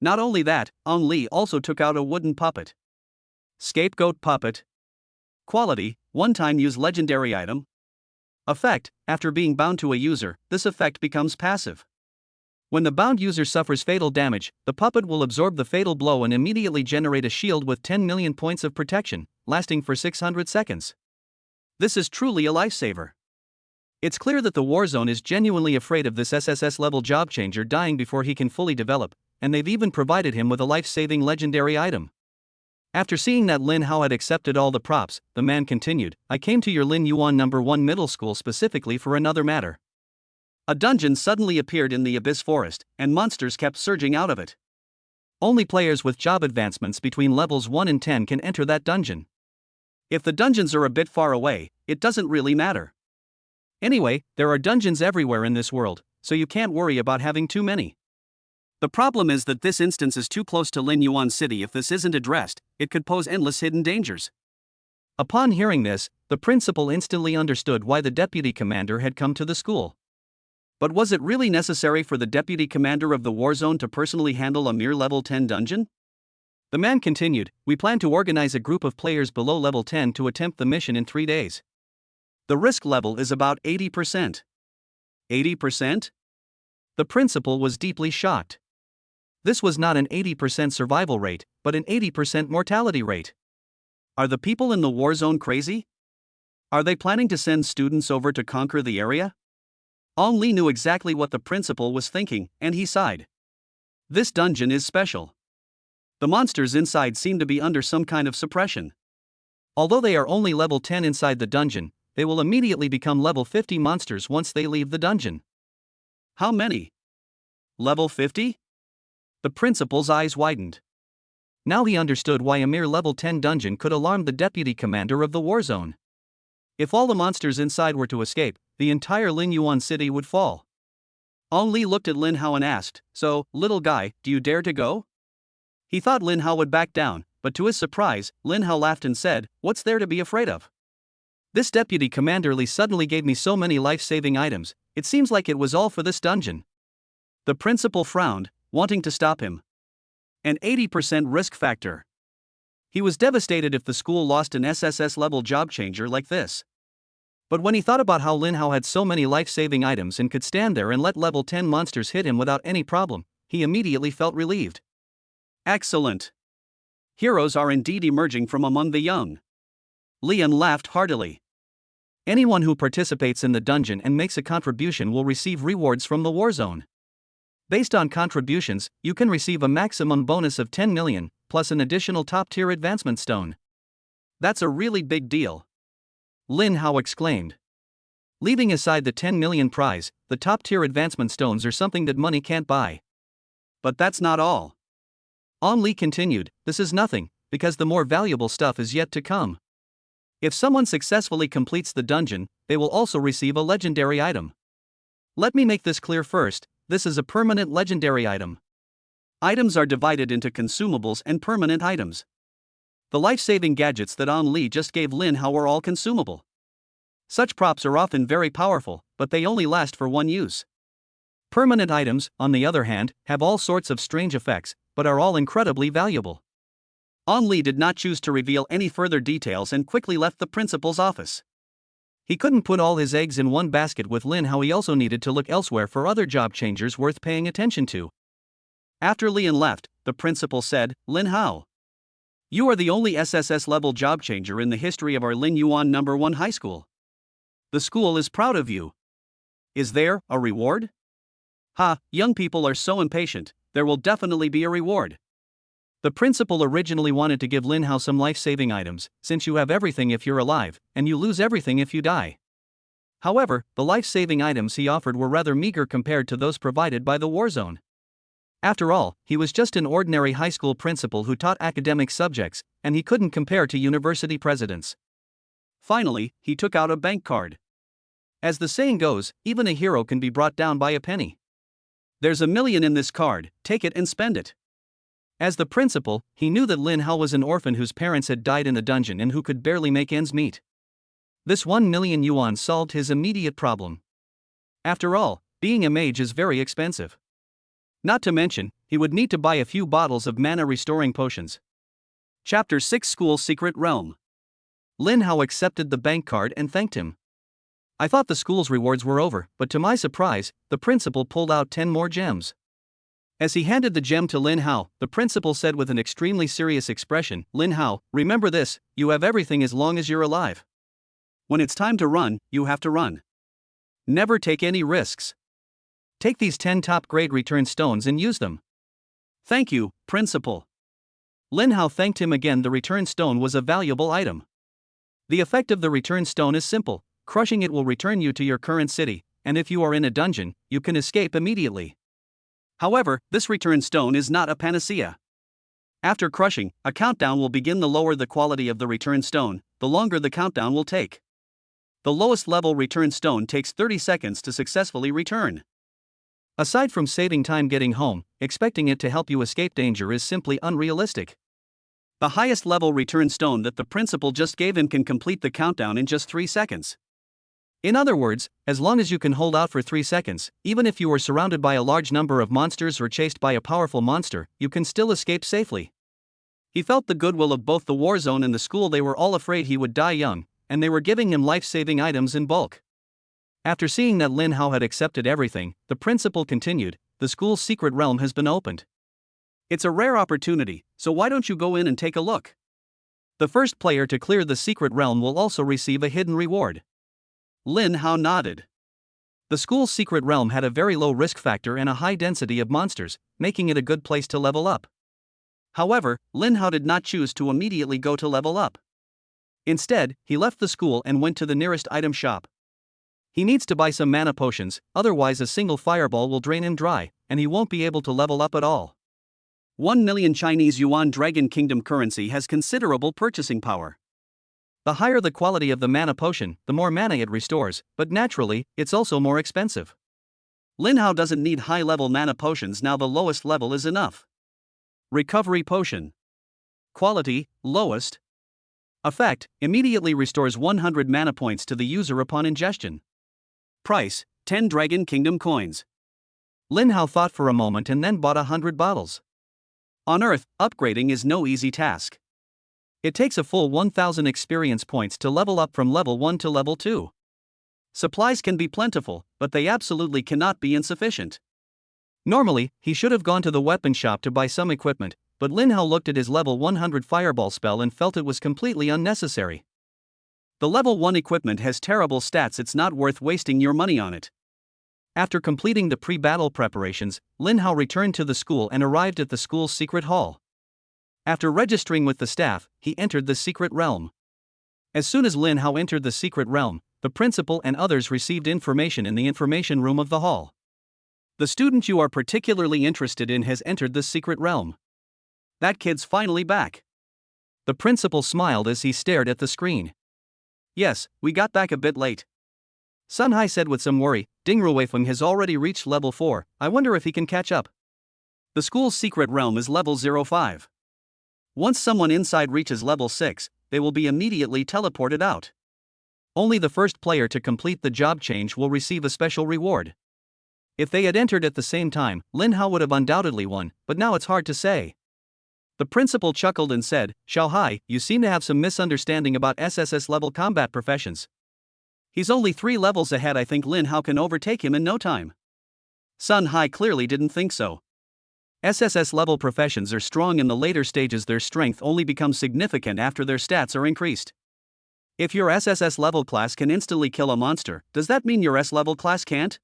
Not only that, An Li also took out a wooden puppet. Scapegoat puppet. Quality: one-time use legendary item. Effect: after being bound to a user, this effect becomes passive. When the bound user suffers fatal damage, the puppet will absorb the fatal blow and immediately generate a shield with 10 million points of protection, lasting for 600 seconds. This is truly a lifesaver. It's clear that the Warzone is genuinely afraid of this SSS level job changer dying before he can fully develop, and they've even provided him with a life-saving legendary item. After seeing that Lin Hao had accepted all the props, the man continued, "I came to your Lin Yuan No. 1 middle school specifically for another matter." A dungeon suddenly appeared in the Abyss Forest, and monsters kept surging out of it. Only players with job advancements between levels 1 and 10 can enter that dungeon. If the dungeons are a bit far away, it doesn't really matter. Anyway, there are dungeons everywhere in this world, so you can't worry about having too many. The problem is that this instance is too close to Lin Yuan City. If this isn't addressed, it could pose endless hidden dangers. Upon hearing this, the principal instantly understood why the deputy commander had come to the school. But was it really necessary for the deputy commander of the Warzone to personally handle a mere level 10 dungeon? The man continued, "We plan to organize a group of players below level 10 to attempt the mission in 3 days. The risk level is about 80%. 80%? The principal was deeply shocked. This was not an 80% survival rate, but an 80% mortality rate. Are the people in the Warzone crazy? Are they planning to send students over to conquer the area? An Li knew exactly what the principal was thinking, and he sighed. This dungeon is special. The monsters inside seem to be under some kind of suppression. Although they are only level 10 inside the dungeon, they will immediately become level 50 monsters once they leave the dungeon. How many? Level 50? The principal's eyes widened. Now he understood why a mere level 10 dungeon could alarm the deputy commander of the Warzone. If all the monsters inside were to escape, the entire Lin Yuan city would fall. An Li looked at Lin Hao and asked, "So, little guy, do you dare to go?" He thought Lin Hao would back down, but to his surprise, Lin Hao laughed and said, "What's there to be afraid of? This deputy commander Li suddenly gave me so many life-saving items, it seems like it was all for this dungeon." The principal frowned, wanting to stop him. An 80% risk factor. He was devastated if the school lost an SSS level job changer like this. But when he thought about how Lin Hao had so many life-saving items and could stand there and let level 10 monsters hit him without any problem, he immediately felt relieved. Excellent. Heroes are indeed emerging from among the young. Lian laughed heartily. Anyone who participates in the dungeon and makes a contribution will receive rewards from the Warzone. Based on contributions, you can receive a maximum bonus of 10 million, plus an additional top-tier advancement stone. That's a really big deal. Lin Hao exclaimed. Leaving aside the 10 million prize, the top-tier advancement stones are something that money can't buy. But that's not all. An Li continued, "This is nothing, because the more valuable stuff is yet to come. If someone successfully completes the dungeon, they will also receive a legendary item. Let me make this clear first. This is a permanent legendary item. Items are divided into consumables and permanent items. The life-saving gadgets that An Li just gave Lin Hao are all consumable. Such props are often very powerful, but they only last for one use. Permanent items, on the other hand, have all sorts of strange effects, but are all incredibly valuable." An Li did not choose to reveal any further details and quickly left the principal's office. He couldn't put all his eggs in one basket with Lin Hao. He also needed to look elsewhere for other job changers worth paying attention to. After Lian left, the principal said, "Lin Hao, You are the only SSS level job changer in the history of our Lin Yuan number 1 high school. The school is proud of you. Is there a reward? Ha, young people are so impatient, there will definitely be a reward. The principal originally wanted to give Lin Hao some life-saving items, since you have everything if you're alive, and you lose everything if you die. However, the life-saving items he offered were rather meager compared to those provided by the war zone. After all, he was just an ordinary high school principal who taught academic subjects, and he couldn't compare to university presidents. Finally, he took out a bank card. As the saying goes, even a hero can be brought down by a penny. There's $1 million in this card, take it and spend it. As the principal, he knew that Lin Hao was an orphan whose parents had died in a dungeon and who could barely make ends meet. This 1 million yuan solved his immediate problem. After all, being a mage is very expensive. Not to mention, he would need to buy a few bottles of mana-restoring potions. Chapter 6 School Secret Realm. Lin Hao accepted the bank card and thanked him. I thought the school's rewards were over, but to my surprise, the principal pulled out 10 more gems. As he handed the gem to Lin Hao, the principal said with an extremely serious expression, Lin Hao, remember this, you have everything as long as you're alive. When it's time to run, you have to run. Never take any risks. Take these 10 top-grade return stones and use them. Thank you, Principal. Lin Hao thanked him again. The return stone was a valuable item. The effect of the return stone is simple, crushing it will return you to your current city, and if you are in a dungeon, you can escape immediately. However, this return stone is not a panacea. After crushing, a countdown will begin. The lower the quality of the return stone, the longer the countdown will take. The lowest level return stone takes 30 seconds to successfully return. Aside from saving time getting home, expecting it to help you escape danger is simply unrealistic. The highest level return stone that the principal just gave him can complete the countdown in just 3 seconds. In other words, as long as you can hold out for 3 seconds, even if you were surrounded by a large number of monsters or chased by a powerful monster, you can still escape safely. He felt the goodwill of both the war zone and the school. They were all afraid he would die young, and they were giving him life-saving items in bulk. After seeing that Lin Hao had accepted everything, the principal continued, the school's secret realm has been opened. It's a rare opportunity, so why don't you go in and take a look? The first player to clear the secret realm will also receive a hidden reward. Lin Hao nodded. The school's secret realm had a very low risk factor and a high density of monsters, making it a good place to level up. However, Lin Hao did not choose to immediately go to level up. Instead, he left the school and went to the nearest item shop. He needs to buy some mana potions, otherwise a single fireball will drain him dry, and he won't be able to level up at all. 1 million Chinese yuan Dragon Kingdom currency has considerable purchasing power. The higher the quality of the mana potion, the more mana it restores, but naturally, it's also more expensive. Lin Hao doesn't need high-level mana potions now. The lowest level is enough. Recovery Potion. Quality, lowest. Effect, immediately restores 100 mana points to the user upon ingestion. Price, 10 Dragon Kingdom coins. Lin Hao thought for a moment and then bought 100 bottles. On Earth, upgrading is no easy task. It takes a full 1000 experience points to level up from level 1 to level 2. Supplies can be plentiful, but they absolutely cannot be insufficient. Normally, he should have gone to the weapon shop to buy some equipment, but Lin Hao looked at his level 100 fireball spell and felt it was completely unnecessary. The level 1 equipment has terrible stats. It's not worth wasting your money on it. After completing the pre-battle preparations, Lin Hao returned to the school and arrived at the school's secret hall. After registering with the staff, he entered the secret realm. As soon as Lin Hao entered the secret realm, the principal and others received information in the information room of the hall. The student you are particularly interested in has entered the secret realm. That kid's finally back. The principal smiled as he stared at the screen. Yes, we got back a bit late. Sun Hai said with some worry, Ding Ruifeng has already reached level 4, I wonder if he can catch up. The school's secret realm is level 05. Once someone inside reaches level 6, they will be immediately teleported out. Only the first player to complete the job change will receive a special reward. If they had entered at the same time, Lin Hao would have undoubtedly won, but now it's hard to say. The principal chuckled and said, Xiao Hai, you seem to have some misunderstanding about SSS level combat professions. He's only 3 levels ahead. I think Lin Hao can overtake him in no time. Sun Hai clearly didn't think so. SSS level professions are strong in the later stages, their strength only becomes significant after their stats are increased. If your SSS level class can instantly kill a monster, does that mean your S level class can't?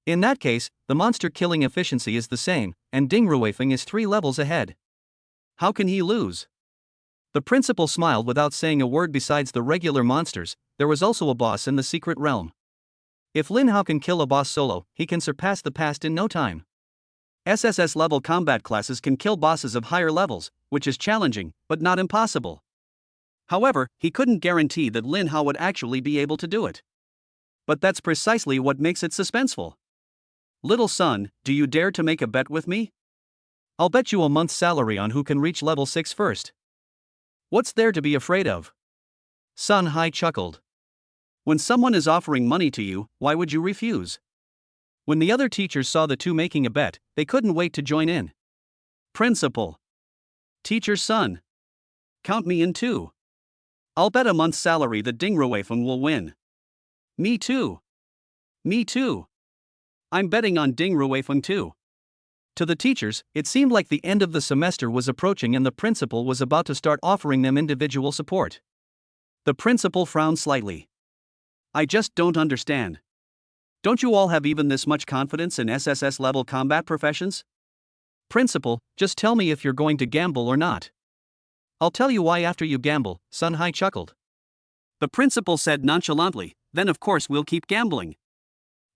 In that case, the monster killing efficiency is the same, and Ding Ruifeng is 3 levels ahead. How can he lose? The principal smiled without saying a word. Besides the regular monsters, there was also a boss in the secret realm. If Lin Hao can kill a boss solo, he can surpass the past in no time. SSS level combat classes can kill bosses of higher levels, which is challenging, but not impossible. However, he couldn't guarantee that Lin Hao would actually be able to do it. But that's precisely what makes it suspenseful. Little son, do you dare to make a bet with me? I'll bet you a month's salary on who can reach level 6 first. What's there to be afraid of? Sun Hai chuckled. When someone is offering money to you, why would you refuse? When the other teachers saw the two making a bet, they couldn't wait to join in. Principal. Teacher's son. Count me in too. I'll bet a month's salary that Ding Ruifeng will win. Me too. Me too. I'm betting on Ding Ruifeng too. To the teachers, it seemed like the end of the semester was approaching and the principal was about to start offering them individual support. The principal frowned slightly. I just don't understand. Don't you all have even this much confidence in SSS level combat professions? Principal, just tell me if you're going to gamble or not. I'll tell you why after you gamble, Sun Hai chuckled. The principal said nonchalantly, then of course we'll keep gambling.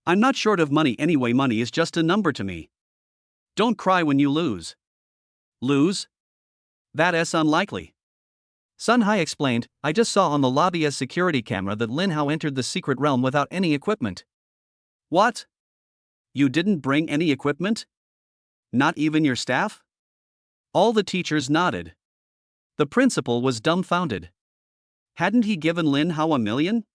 I'm not short of money anyway, money is just a number to me. Don't cry when you lose. Lose? That's unlikely. Sun Hai explained, I just saw on the lobby's security camera that Lin Hao entered the secret realm without any equipment. What? You didn't bring any equipment? Not even your staff? All the teachers nodded. The principal was dumbfounded. Hadn't he given Lin Hao $1 million?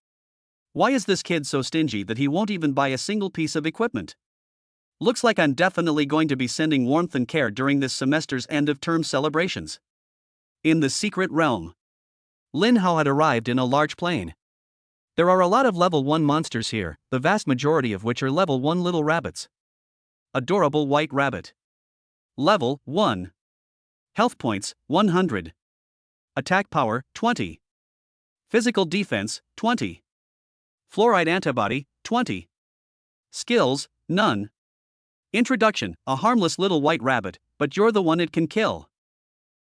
Why is this kid so stingy that he won't even buy a single piece of equipment? Looks like I'm definitely going to be sending warmth and care during this semester's end-of-term celebrations. In the secret realm, Lin Hao had arrived in a large plane. There are a lot of level 1 monsters here, the vast majority of which are level 1 little rabbits. Adorable white rabbit. Level 1. Health points, 100. Attack power, 20. Physical defense, 20. Fluoride antibody, 20. Skills, none. Introduction, a harmless little white rabbit, but you're the one it can kill.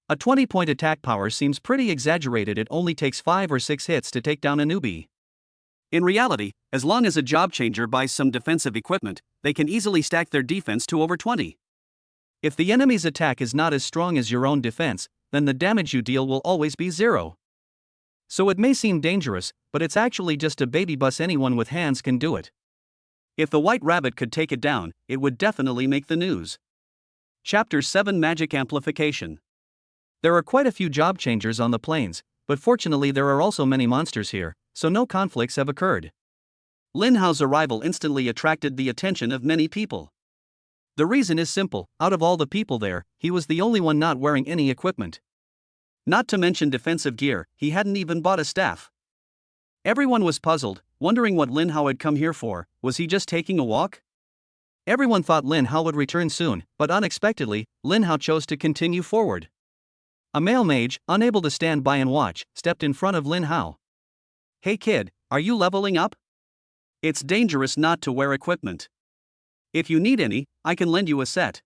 A 20-point attack power seems pretty exaggerated. It only takes 5 or 6 hits to take down a newbie. In reality, as long as a job changer buys some defensive equipment, they can easily stack their defense to over 20. If the enemy's attack is not as strong as your own defense, then the damage you deal will always be 0. So it may seem dangerous, but it's actually just a baby bus. Anyone with hands can do it. If the white rabbit could take it down, it would definitely make the news. Chapter 7 Magic Amplification. There are quite a few job changers on the plains, but fortunately there are also many monsters here, so no conflicts have occurred. Lin Hao's arrival instantly attracted the attention of many people. The reason is simple, out of all the people there, he was the only one not wearing any equipment. Not to mention defensive gear, he hadn't even bought a staff. Everyone was puzzled, wondering what Lin Hao had come here for. Was he just taking a walk? Everyone thought Lin Hao would return soon, but unexpectedly, Lin Hao chose to continue forward. A male mage, unable to stand by and watch, stepped in front of Lin Hao. Hey kid, are you leveling up? It's dangerous not to wear equipment. If you need any, I can lend you a set.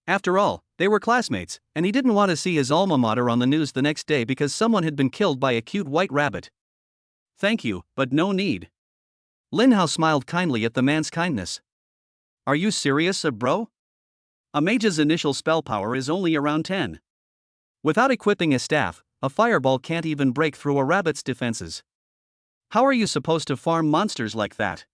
After all, they were classmates, and he didn't want to see his alma mater on the news the next day because someone had been killed by a cute white rabbit. Thank you, but no need. Lin Hao smiled kindly at the man's kindness. Are you serious, bro? A mage's initial spell power is only around 10. Without equipping a staff, a fireball can't even break through a rabbit's defenses. How are you supposed to farm monsters like that?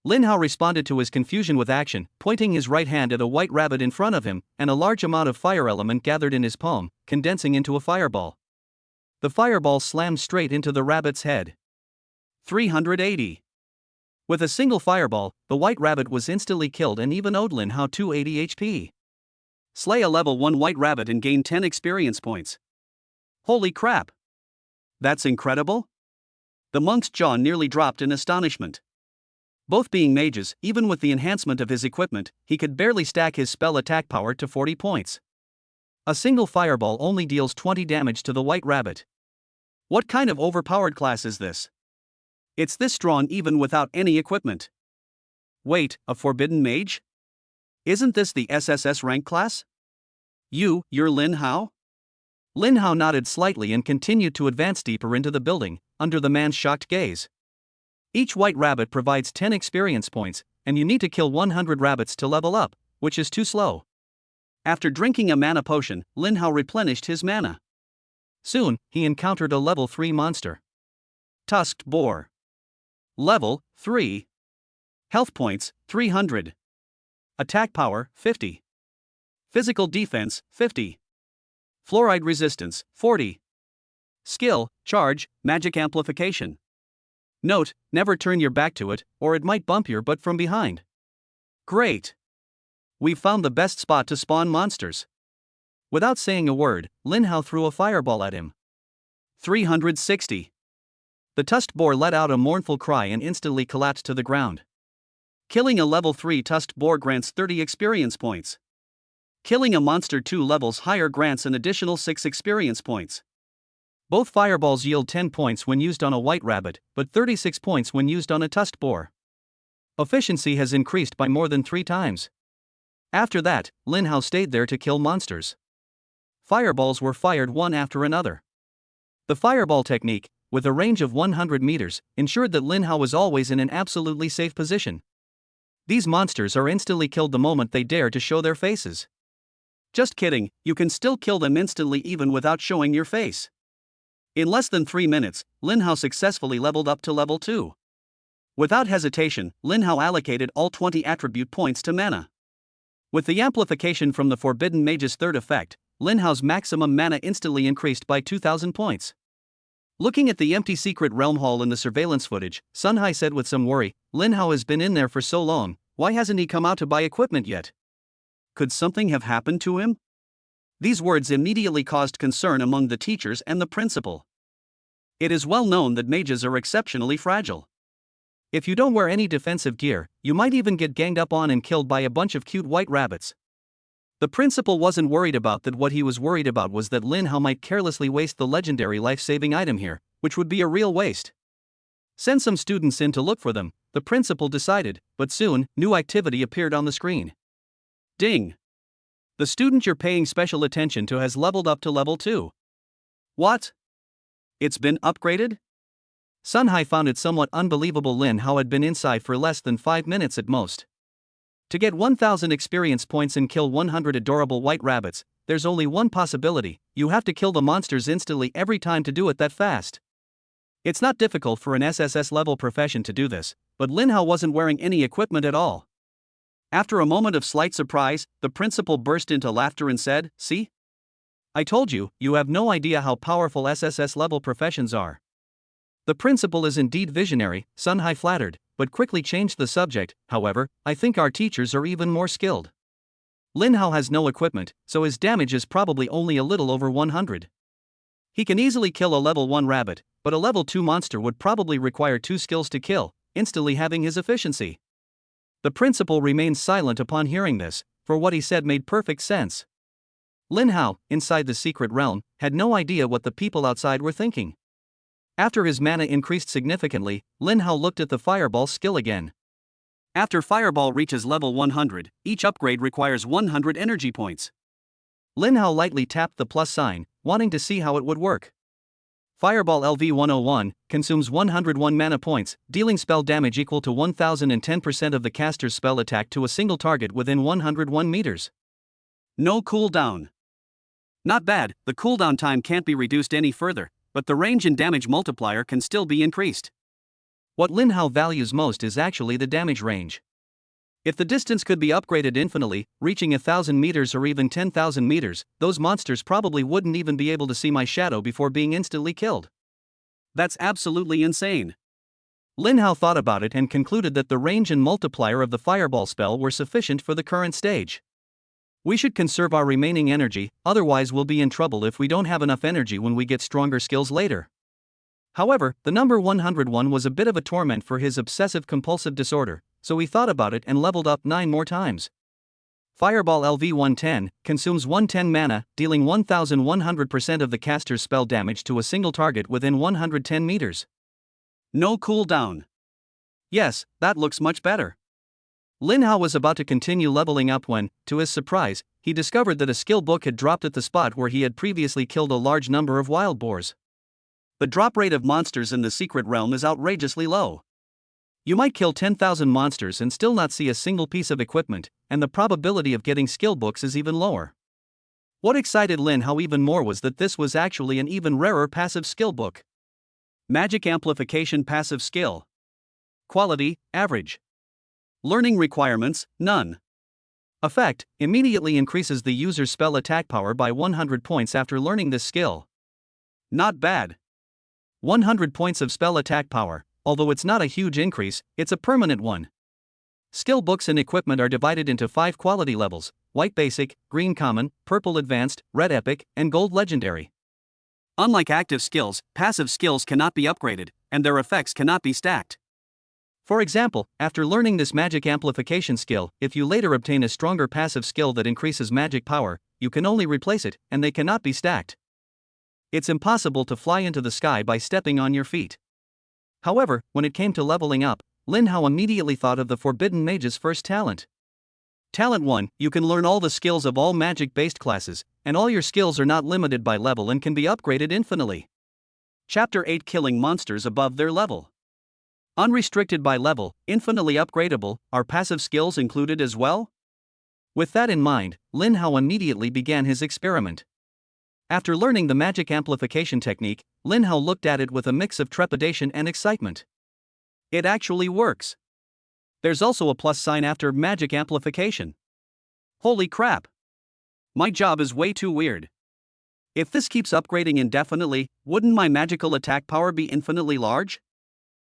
Lin Hao responded to his confusion with action, pointing his right hand at a white rabbit in front of him, and a large amount of fire element gathered in his palm, condensing into a fireball. The fireball slammed straight into the rabbit's head. 380. With a single fireball, the white rabbit was instantly killed and even owed Lin Hao 280 HP. Slay a level 1 white rabbit and gain 10 experience points. Holy crap! That's incredible! The monk's jaw nearly dropped in astonishment. Both being mages, even with the enhancement of his equipment, he could barely stack his spell attack power to 40 points. A single fireball only deals 20 damage to the white rabbit. What kind of overpowered class is this? It's this strong even without any equipment. Wait, a forbidden mage? Isn't this the SSS rank class? You're Lin Hao? Lin Hao nodded slightly and continued to advance deeper into the building, under the man's shocked gaze. Each white rabbit provides 10 experience points, and you need to kill 100 rabbits to level up, which is too slow. After drinking a mana potion, Lin Hao replenished his mana. Soon, he encountered a level 3 monster. Tusked Boar. Level 3. Health points, 300. Attack power, 50. Physical defense, 50. Fluoride resistance, 40. Skill, charge, magic amplification. Note, never turn your back to it, or it might bump your butt from behind. Great! We've found the best spot to spawn monsters. Without saying a word, Lin Hao threw a fireball at him. 360. The tusked boar let out a mournful cry and instantly collapsed to the ground. Killing a level 3 tusked boar grants 30 experience points. Killing a monster 2 levels higher grants an additional 6 experience points. Both fireballs yield 10 points when used on a white rabbit, but 36 points when used on a tusked boar. Efficiency has increased by more than 3 times. After that, Lin Hao stayed there to kill monsters. Fireballs were fired one after another. The fireball technique, with a range of 100 meters, ensured that Lin Hao was always in an absolutely safe position. These monsters are instantly killed the moment they dare to show their faces. Just kidding, you can still kill them instantly even without showing your face. In less than 3 minutes, Lin Hao successfully leveled up to level 2. Without hesitation, Lin Hao allocated all 20 attribute points to mana. With the amplification from the Forbidden Mage's third effect, Lin Hao's maximum mana instantly increased by 2,000 points. Looking at the empty secret realm hall in the surveillance footage, Sun Hai said with some worry, Lin Hao has been in there for so long, why hasn't he come out to buy equipment yet? Could something have happened to him? These words immediately caused concern among the teachers and the principal. It is well known that mages are exceptionally fragile. If you don't wear any defensive gear, you might even get ganged up on and killed by a bunch of cute white rabbits. The principal wasn't worried about that. What he was worried about was that Lin Hao might carelessly waste the legendary life-saving item here, which would be a real waste. Send some students in to look for them, the principal decided, but soon, new activity appeared on the screen. Ding! The student you're paying special attention to has leveled up to level 2. What? It's been upgraded? Sun Hai found it somewhat unbelievable Lin Hao had been inside for less than 5 minutes at most. To get 1,000 experience points and kill 100 adorable white rabbits, there's only one possibility: you have to kill the monsters instantly every time to do it that fast. It's not difficult for an SSS level profession to do this, but Lin Hao wasn't wearing any equipment at all. After a moment of slight surprise, the principal burst into laughter and said, "See? I told you, you have no idea how powerful SSS level professions are." The principal is indeed visionary, Sun Hai flattered, but quickly changed the subject. However, I think our teachers are even more skilled. Lin Hao has no equipment, so his damage is probably only a little over 100. He can easily kill a level 1 rabbit, but a level 2 monster would probably require 2 skills to kill, instantly halving his efficiency. The principal remained silent upon hearing this, for what he said made perfect sense. Lin Hao, inside the secret realm, had no idea what the people outside were thinking. After his mana increased significantly, Lin Hao looked at the fireball skill again. After fireball reaches level 100, each upgrade requires 100 energy points. Lin Hao lightly tapped the plus sign, wanting to see how it would work. Fireball LV-101 consumes 101 mana points, dealing spell damage equal to 1010% of the caster's spell attack to a single target within 101 meters. No cooldown. Not bad, the cooldown time can't be reduced any further, but the range and damage multiplier can still be increased. What Lin Hao values most is actually the damage range. If the distance could be upgraded infinitely, reaching 1,000 meters or even 10,000 meters, those monsters probably wouldn't even be able to see my shadow before being instantly killed. That's absolutely insane. Lin Hao thought about it and concluded that the range and multiplier of the fireball spell were sufficient for the current stage. We should conserve our remaining energy, otherwise we'll be in trouble if we don't have enough energy when we get stronger skills later. However, the number 101 was a bit of a torment for his obsessive-compulsive disorder, so he thought about it and leveled up 9 more times. Fireball LV-110 consumes 110 mana, dealing 1100% of the caster's spell damage to a single target within 110 meters. No cooldown. Yes, that looks much better. Lin Hao was about to continue leveling up when, to his surprise, he discovered that a skill book had dropped at the spot where he had previously killed a large number of wild boars. The drop rate of monsters in the secret realm is outrageously low. You might kill 10,000 monsters and still not see a single piece of equipment, and the probability of getting skill books is even lower. What excited Lin Hao even more was that this was actually an even rarer passive skill book. Magic Amplification Passive Skill. Quality, average. Learning requirements, none. Effect, immediately increases the user's spell attack power by 100 points after learning this skill. Not bad. 100 points of spell attack power, although it's not a huge increase, it's a permanent one. Skill books and equipment are divided into 5 quality levels: white basic, green common, purple advanced, red epic, and gold legendary. Unlike active skills, passive skills cannot be upgraded, and their effects cannot be stacked. For example, after learning this magic amplification skill, if you later obtain a stronger passive skill that increases magic power, you can only replace it, and they cannot be stacked. It's impossible to fly into the sky by stepping on your feet. However, when it came to leveling up, Lin Hao immediately thought of the Forbidden Mage's first talent. Talent 1, you can learn all the skills of all magic-based classes, and all your skills are not limited by level and can be upgraded infinitely. Chapter 8, Killing monsters above their level. Unrestricted by level, infinitely upgradable, are passive skills included as well? With that in mind, Lin Hao immediately began his experiment. After learning the magic amplification technique, Lin Hao looked at it with a mix of trepidation and excitement. It actually works. There's also a plus sign after magic amplification. Holy crap! My job is way too weird. If this keeps upgrading indefinitely, wouldn't my magical attack power be infinitely large?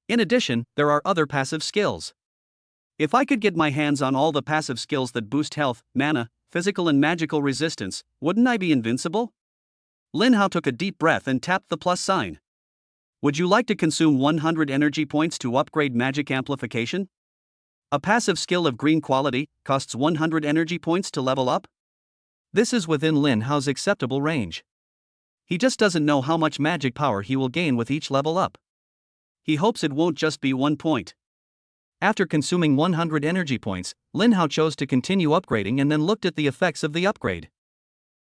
In addition, there are other passive skills. If I could get my hands on all the passive skills that boost health, mana, physical and magical resistance, wouldn't I be invincible? Lin Hao took a deep breath and tapped the plus sign. Would you like to consume 100 energy points to upgrade magic amplification? A passive skill of green quality costs 100 energy points to level up. This is within Lin Hao's acceptable range. He just doesn't know how much magic power he will gain with each level up. He hopes it won't just be 1 point. After consuming 100 energy points, Lin Hao chose to continue upgrading and then looked at the effects of the upgrade.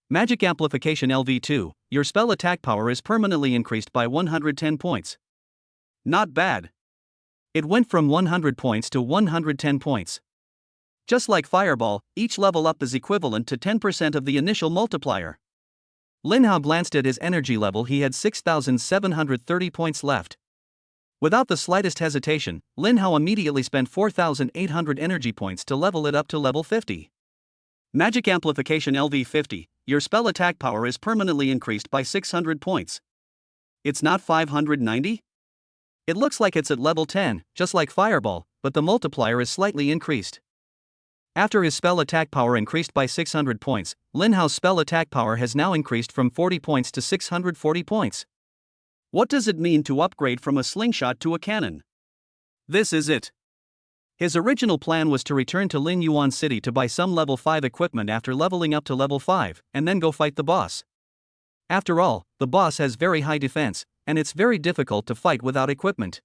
Magic Amplification LV2, your spell attack power is permanently increased by 110 points. Not bad. It went from 100 points to 110 points. Just like Fireball, each level up is equivalent to 10% of the initial multiplier. Lin Hao glanced at his energy level. He had 6,730 points left. Without the slightest hesitation, Lin Hao immediately spent 4,800 energy points to level it up to level 50. Magic Amplification LV50, your spell attack power is permanently increased by 600 points. It's not 590? It looks like it's at level 10, just like Fireball, but the multiplier is slightly increased. After his spell attack power increased by 600 points, Lin Hao's spell attack power has now increased from 40 points to 640 points. What does it mean to upgrade from a slingshot to a cannon? This is it. His original plan was to return to Lin Yuan City to buy some level 5 equipment after leveling up to level 5, and then go fight the boss. After all, the boss has very high defense, and it's very difficult to fight without equipment.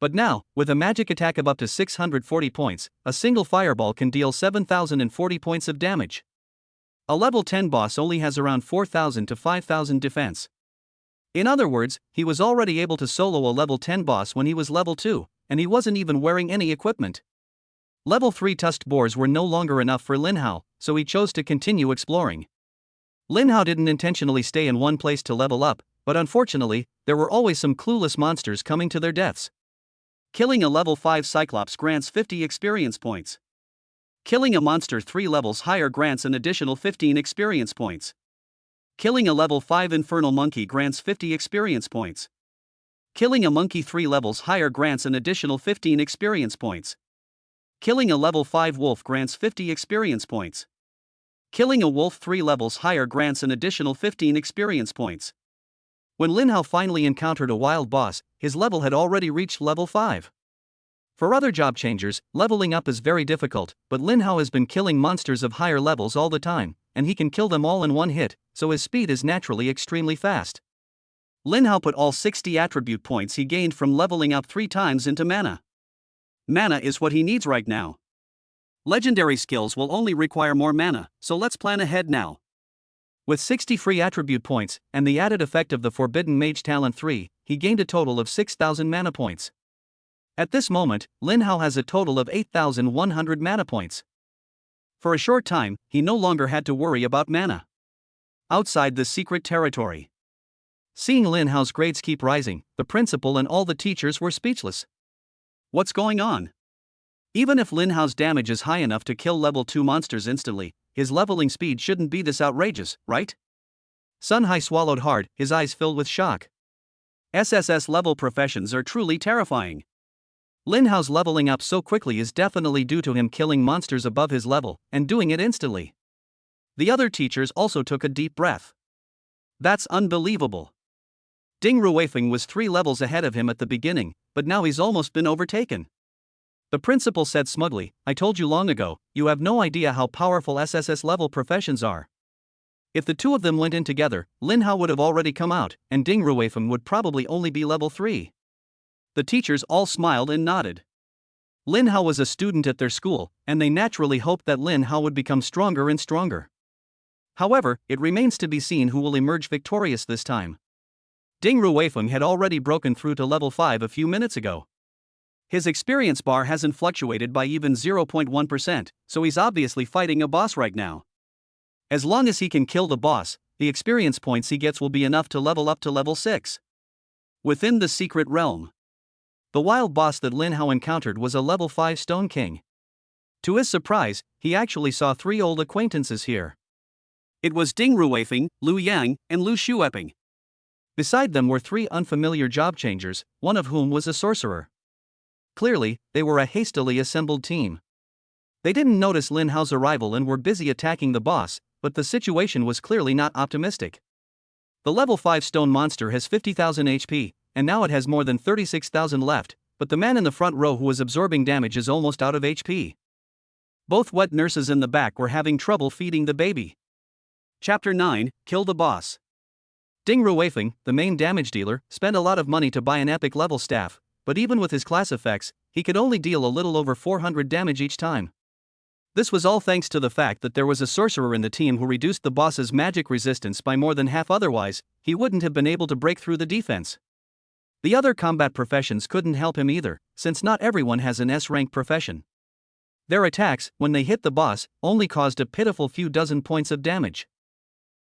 But now, with a magic attack of up to 640 points, a single fireball can deal 7,040 points of damage. A level 10 boss only has around 4,000 to 5,000 defense. In other words, he was already able to solo a level 10 boss when he was level 2, and he wasn't even wearing any equipment. Level 3 tusked boars were no longer enough for Lin Hao, so he chose to continue exploring. Lin Hao didn't intentionally stay in one place to level up, but unfortunately, there were always some clueless monsters coming to their deaths. Killing a level 5 Cyclops grants 50 experience points. Killing a monster 3 levels higher grants an additional 15 experience points. Killing a level 5 Infernal Monkey grants 50 experience points. Killing a monkey 3 levels higher grants an additional 15 experience points. Killing a level 5 wolf grants 50 experience points. Killing a wolf 3 levels higher grants an additional 15 experience points. When Lin Hao finally encountered a wild boss, his level had already reached level 5. For other job changers, leveling up is very difficult, but Lin Hao has been killing monsters of higher levels all the time, and he can kill them all in one hit, so his speed is naturally extremely fast. Lin Hao put all 60 attribute points he gained from leveling up 3 times into mana. Mana is what he needs right now. Legendary skills will only require more mana, so let's plan ahead now. With 60 free attribute points, and the added effect of the Forbidden Mage Talent 3, he gained a total of 6,000 mana points. At this moment, Lin Hao has a total of 8,100 mana points. For a short time, he no longer had to worry about mana. Outside the secret territory. Seeing Lin Hao's grades keep rising, the principal and all the teachers were speechless. What's going on? Even if Lin Hao's damage is high enough to kill level 2 monsters instantly, his leveling speed shouldn't be this outrageous, right? Sun Hai swallowed hard, his eyes filled with shock. SSS level professions are truly terrifying. Lin Hao's leveling up so quickly is definitely due to him killing monsters above his level, and doing it instantly. The other teachers also took a deep breath. That's unbelievable. Ding Ruifeng was 3 levels ahead of him at the beginning, but now he's almost been overtaken. The principal said smugly, "I told you long ago, you have no idea how powerful SSS level professions are." If the two of them went in together, Lin Hao would have already come out, and Ding Ruifeng would probably only be level 3. The teachers all smiled and nodded. Lin Hao was a student at their school, and they naturally hoped that Lin Hao would become stronger and stronger. However, it remains to be seen who will emerge victorious this time. Ding Ruifeng had already broken through to level 5 a few minutes ago. His experience bar hasn't fluctuated by even 0.1%, so he's obviously fighting a boss right now. As long as he can kill the boss, the experience points he gets will be enough to level up to level 6. Within the secret realm. The wild boss that Lin Hao encountered was a level 5 Stone King. To his surprise, he actually saw 3 old acquaintances here. It was Ding Ruifeng, Lu Yang, and Lu Shueping. Beside them were 3 unfamiliar job changers, one of whom was a sorcerer. Clearly, they were a hastily assembled team. They didn't notice Lin Hao's arrival and were busy attacking the boss, but the situation was clearly not optimistic. The level 5 stone monster has 50,000 HP, and now it has more than 36,000 left, but the man in the front row who was absorbing damage is almost out of HP. Both wet nurses in the back were having trouble feeding the baby. Chapter 9, Kill the Boss. Ding Ruifeng, the main damage dealer, spent a lot of money to buy an epic level staff, but even with his class effects, he could only deal a little over 400 damage each time. This was all thanks to the fact that there was a sorcerer in the team who reduced the boss's magic resistance by more than half, otherwise, he wouldn't have been able to break through the defense. The other combat professions couldn't help him either, since not everyone has an S-rank profession. Their attacks, when they hit the boss, only caused a pitiful few dozen points of damage.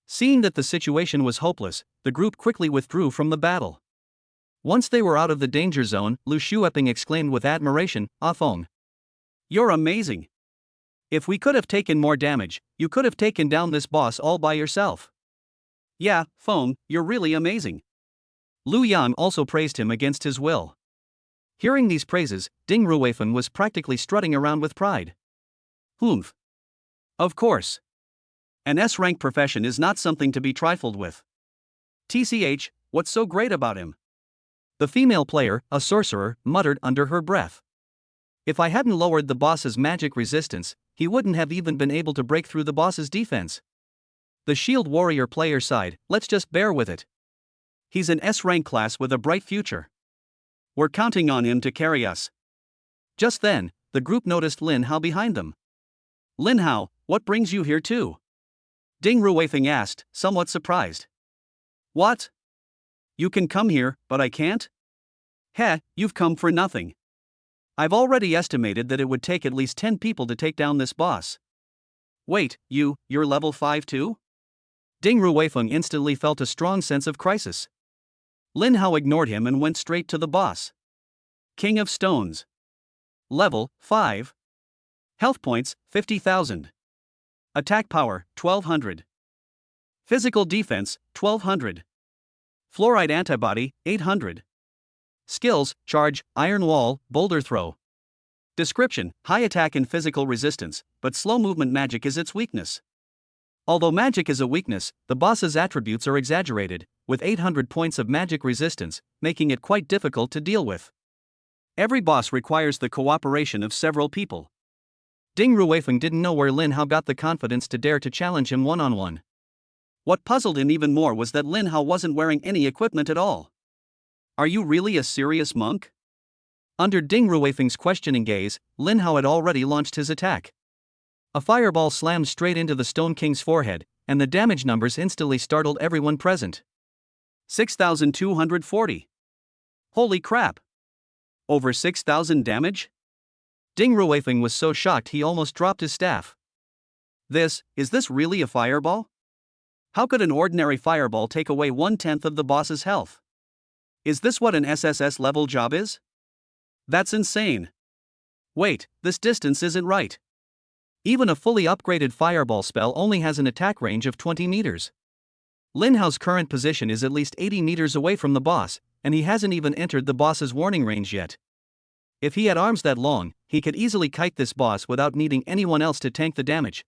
Seeing that the situation was hopeless, the group quickly withdrew from the battle. Once they were out of the danger zone, Lu Shueping exclaimed with admiration, "Ah Feng, you're amazing. If we could have taken more damage, you could have taken down this boss all by yourself." "Yeah, Feng, you're really amazing." Lu Yang also praised him against his will. Hearing these praises, Ding Ruifeng was practically strutting around with pride. Humph. Of course. An S-rank profession is not something to be trifled with. TCH, what's so great about him? The female player, a sorcerer, muttered under her breath. If I hadn't lowered the boss's magic resistance, he wouldn't have even been able to break through the boss's defense. The shield warrior player sighed, let's just bear with it. He's an S-rank class with a bright future. We're counting on him to carry us. Just then, the group noticed Lin Hao behind them. Lin Hao, what brings you here too? Ding Ruifeng asked, somewhat surprised. What? You can come here, but I can't? Heh, you've come for nothing. I've already estimated that it would take at least 10 people to take down this boss. Wait, you're level 5 too? Ding Ruifeng instantly felt a strong sense of crisis. Lin Hao ignored him and went straight to the boss. King of Stones. Level 5. Health points 50,000. Attack power 1200. Physical defense 1200. Fluoride antibody 800. Skills: charge, iron wall, boulder throw. Description: high attack and physical resistance, but slow movement magic is its weakness. Although magic is a weakness, the boss's attributes are exaggerated, with 800 points of magic resistance, making it quite difficult to deal with. Every boss requires the cooperation of several people. Ding Ruifeng didn't know where Lin Hao got the confidence to dare to challenge him one-on-one. What puzzled him even more was that Lin Hao wasn't wearing any equipment at all. Are you really a serious monk? Under Ding Ruifeng's questioning gaze, Lin Hao had already launched his attack. A fireball slammed straight into the Stone King's forehead, and the damage numbers instantly startled everyone present. 6,240. Holy crap! Over 6,000 damage? Ding Ruifeng was so shocked he almost dropped his staff. Is this really a fireball? How could an ordinary fireball take away 1/10 of the boss's health? Is this what an SSS level job is? That's insane. Wait, this distance isn't right. Even a fully upgraded fireball spell only has an attack range of 20 meters. Lin Hao's current position is at least 80 meters away from the boss, and he hasn't even entered the boss's warning range yet. If he had arms that long, he could easily kite this boss without needing anyone else to tank the damage.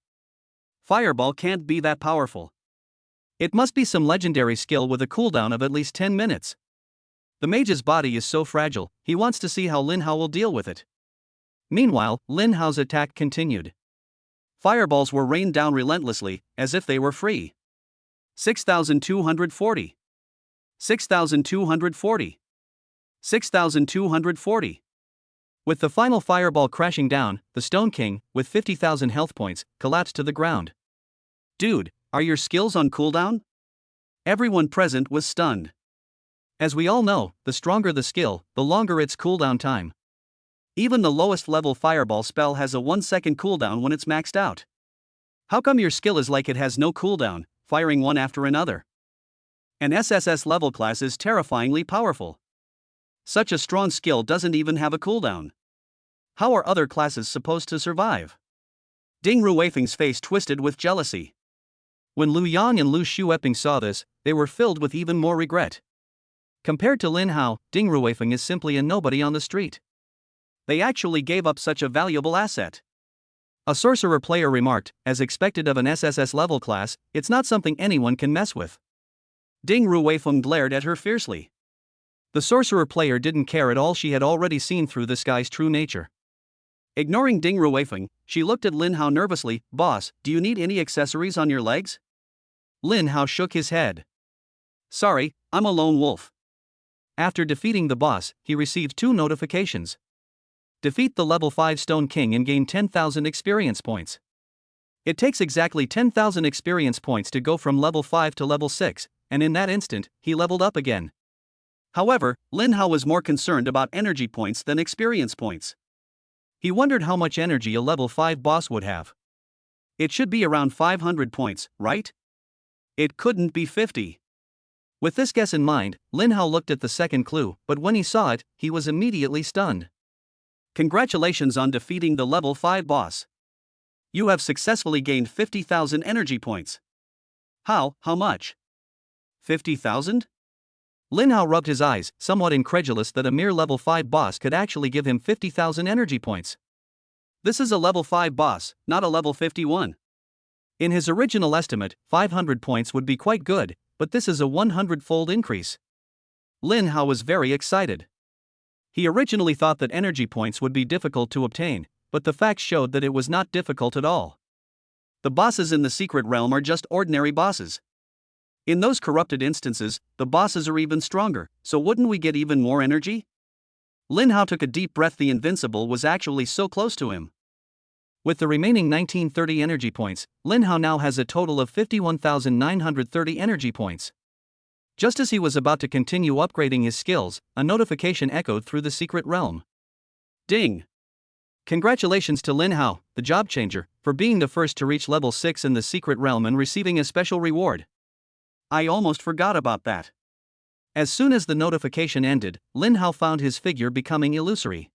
Fireball can't be that powerful. It must be some legendary skill with a cooldown of at least 10 minutes. The mage's body is so fragile, he wants to see how Lin Hao will deal with it. Meanwhile, Lin Hao's attack continued. Fireballs were rained down relentlessly, as if they were free. 6,240. 6,240. 6,240. With the final fireball crashing down, the Stone King, with 50,000 health points, collapsed to the ground. Dude, are your skills on cooldown? Everyone present was stunned. As we all know, the stronger the skill, the longer its cooldown time. Even the lowest level fireball spell has a 1-second cooldown when it's maxed out. How come your skill is like it has no cooldown, firing one after another? An SSS level class is terrifyingly powerful. Such a strong skill doesn't even have a cooldown. How are other classes supposed to survive? Ding Ruifeng's face twisted with jealousy. When Lu Yang and Lu Shueping saw this, they were filled with even more regret. Compared to Lin Hao, Ding Ruifeng is simply a nobody on the street. They actually gave up such a valuable asset. A sorcerer player remarked, as expected of an SSS level class, it's not something anyone can mess with. Ding Ruifeng glared at her fiercely. The sorcerer player didn't care at all, she had already seen through this guy's true nature. Ignoring Ding Ruifeng, she looked at Lin Hao nervously. Boss, do you need any accessories on your legs? Lin Hao shook his head. Sorry, I'm a lone wolf. After defeating the boss, he received 2 notifications. Defeat the level 5 Stone King and gain 10,000 experience points. It takes exactly 10,000 experience points to go from level 5 to level 6, and in that instant, he leveled up again. However, Lin Hao was more concerned about energy points than experience points. He wondered how much energy a level 5 boss would have. It should be around 500 points, right? It couldn't be 50. With this guess in mind, Lin Hao looked at the second clue, but when he saw it, he was immediately stunned. Congratulations on defeating the level 5 boss. You have successfully gained 50,000 energy points. How much? 50,000? Lin Hao rubbed his eyes, somewhat incredulous that a mere level 5 boss could actually give him 50,000 energy points. This is a level 5 boss, not a level 51. In his original estimate, 500 points would be quite good, but this is a 100-fold increase. Lin Hao was very excited. He originally thought that energy points would be difficult to obtain, but the facts showed that it was not difficult at all. The bosses in the secret realm are just ordinary bosses. In those corrupted instances, the bosses are even stronger, so wouldn't we get even more energy? Lin Hao took a deep breath. The invincible was actually so close to him. With the remaining 1930 energy points, Lin Hao now has a total of 51,930 energy points. Just as he was about to continue upgrading his skills, a notification echoed through the secret realm. Ding! Congratulations to Lin Hao, the job changer, for being the first to reach level 6 in the secret realm and receiving a special reward. I almost forgot about that. As soon as the notification ended, Lin Hao found his figure becoming illusory.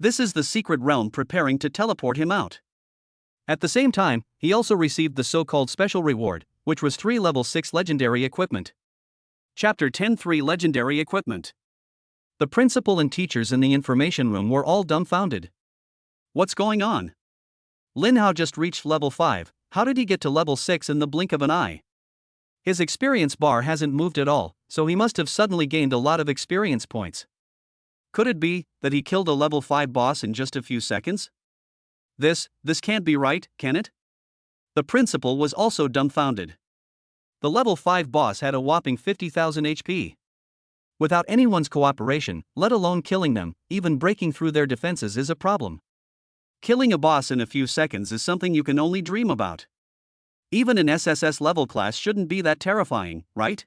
This is the secret realm preparing to teleport him out. At the same time, he also received the so-called special reward, which was 3 level 6 legendary equipment. Chapter 10-3 Legendary Equipment. The principal and teachers in the information room were all dumbfounded. What's going on? Lin Hao just reached level 5, How did he get to level 6 in the blink of an eye? His experience bar hasn't moved at all, so he must have suddenly gained a lot of experience points. Could it be that he killed a level 5 boss in just a few seconds? This can't be right, can it? The principal was also dumbfounded. The level 5 boss had a whopping 50,000 HP. Without anyone's cooperation, let alone killing them, even breaking through their defenses is a problem. Killing a boss in a few seconds is something you can only dream about. Even an SSS level class shouldn't be that terrifying, right?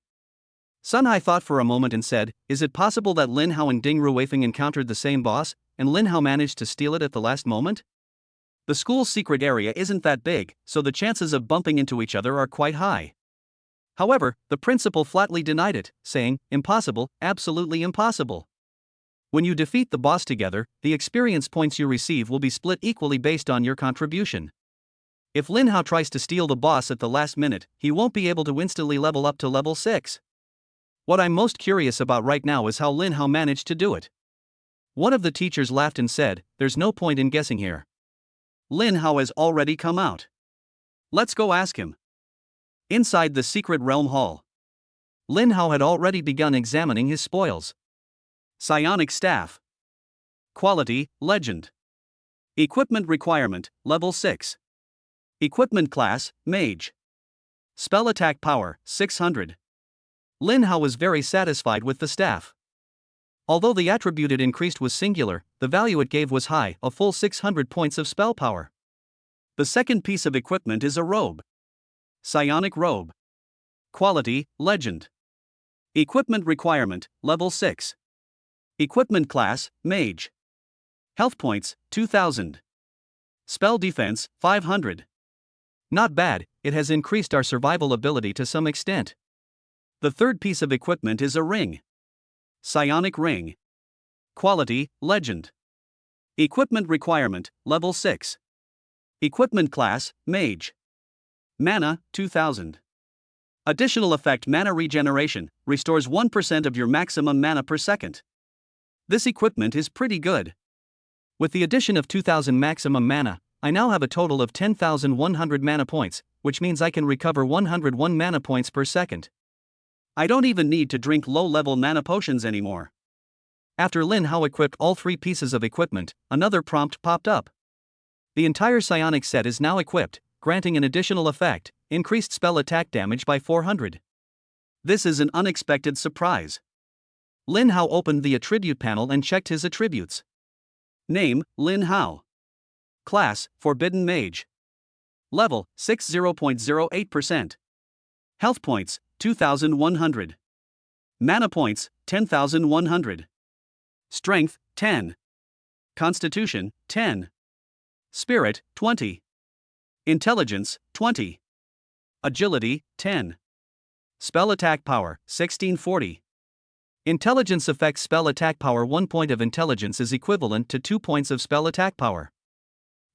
Sun Hai thought for a moment and said, is it possible that Lin Hao and Ding Ruifeng encountered the same boss, and Lin Hao managed to steal it at the last moment? The school's secret area isn't that big, so the chances of bumping into each other are quite high. However, the principal flatly denied it, saying, impossible, absolutely impossible. When you defeat the boss together, the experience points you receive will be split equally based on your contribution. If Lin Hao tries to steal the boss at the last minute, he won't be able to instantly level up to level 6. What I'm most curious about right now is how Lin Hao managed to do it. One of the teachers laughed and said, there's no point in guessing here. Lin Hao has already come out. Let's go ask him. Inside the secret realm hall, Lin Hao had already begun examining his spoils. Psionic staff. Quality, legend. Equipment requirement, level 6. Equipment class, mage. Spell attack power, 600. Lin Hao was very satisfied with the staff. Although the attribute it increased was singular, the value it gave was high, a full 600 points of spell power. The second piece of equipment is a robe. Psionic robe. Quality, legend. Equipment requirement, level 6. Equipment class, mage. Health points, 2000. Spell defense, 500. Not bad, it has increased our survival ability to some extent. The third piece of equipment is a ring. Psionic ring. Quality, legend. Equipment requirement, level 6. Equipment class, mage. Mana, 2000. Additional effect mana regeneration, restores 1% of your maximum mana per second. This equipment is pretty good. With the addition of 2000 maximum mana, I now have a total of 10,100 mana points, which means I can recover 101 mana points per second. I don't even need to drink low-level mana potions anymore. After Lin Hao equipped all 3 pieces of equipment, another prompt popped up. The entire psionic set is now equipped, granting an additional effect, increased spell attack damage by 400. This is an unexpected surprise. Lin Hao opened the attribute panel and checked his attributes. Name, Lin Hao. Class, Forbidden Mage. Level, 60.08%. Health points, 2,100. Mana points, 10,100. Strength, 10. Constitution, 10. Spirit, 20. Intelligence, 20. Agility, 10. Spell attack power, 1640. Intelligence affects spell attack power. 1 point of intelligence is equivalent to 2 points of spell attack power.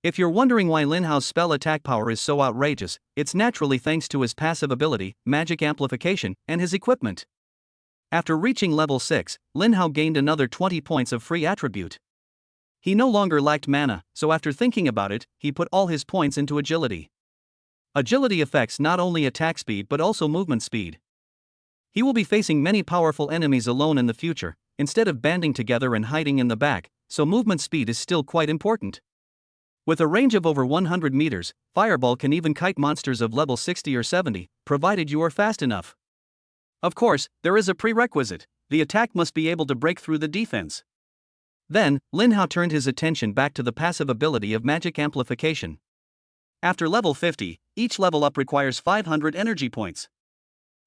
If you're wondering why Lin Hao's spell attack power is so outrageous, it's naturally thanks to his passive ability, magic amplification, and his equipment. After reaching level 6, Lin Hao gained another 20 points of free attribute. He no longer lacked mana, so after thinking about it, he put all his points into agility. Agility affects not only attack speed but also movement speed. He will be facing many powerful enemies alone in the future, instead of banding together and hiding in the back, so movement speed is still quite important. With a range of over 100 meters, Fireball can even kite monsters of level 60 or 70, provided you are fast enough. Of course, there is a prerequisite: the attack must be able to break through the defense. Then, Lin Hao turned his attention back to the passive ability of magic amplification. After level 50, each level up requires 500 energy points.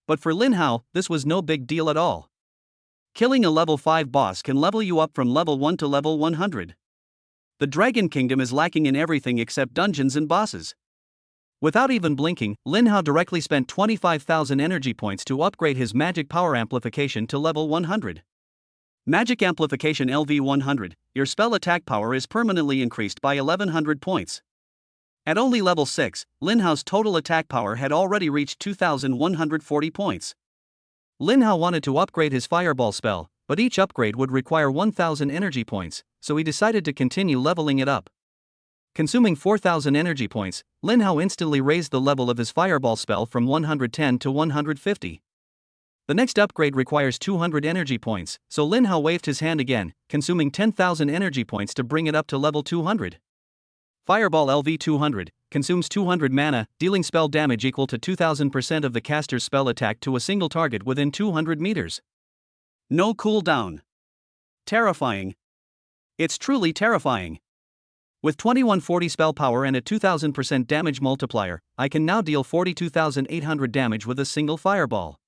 But for Lin Hao, this was no big deal at all. Killing a level 5 boss can level you up from level 1 to level 100. The Dragon Kingdom is lacking in everything except dungeons and bosses. Without even blinking, Lin Hao directly spent 25,000 energy points to upgrade his magic power amplification to level 100. Magic amplification LV 100, your spell attack power is permanently increased by 1100 points. At only level 6, Lin Hao's total attack power had already reached 2,140 points. Lin Hao wanted to upgrade his Fireball spell, but each upgrade would require 1,000 energy points, so he decided to continue leveling it up. Consuming 4,000 energy points, Lin Hao instantly raised the level of his fireball spell from 110 to 150. The next upgrade requires 200 energy points, so Lin Hao waved his hand again, consuming 10,000 energy points to bring it up to level 200. Fireball LV 200 consumes 200 mana, dealing spell damage equal to 2000% of the caster's spell attack to a single target within 200 meters. No cooldown. Terrifying. It's truly terrifying. With 2140 spell power and a 2000% damage multiplier, I can now deal 42,800 damage with a single fireball.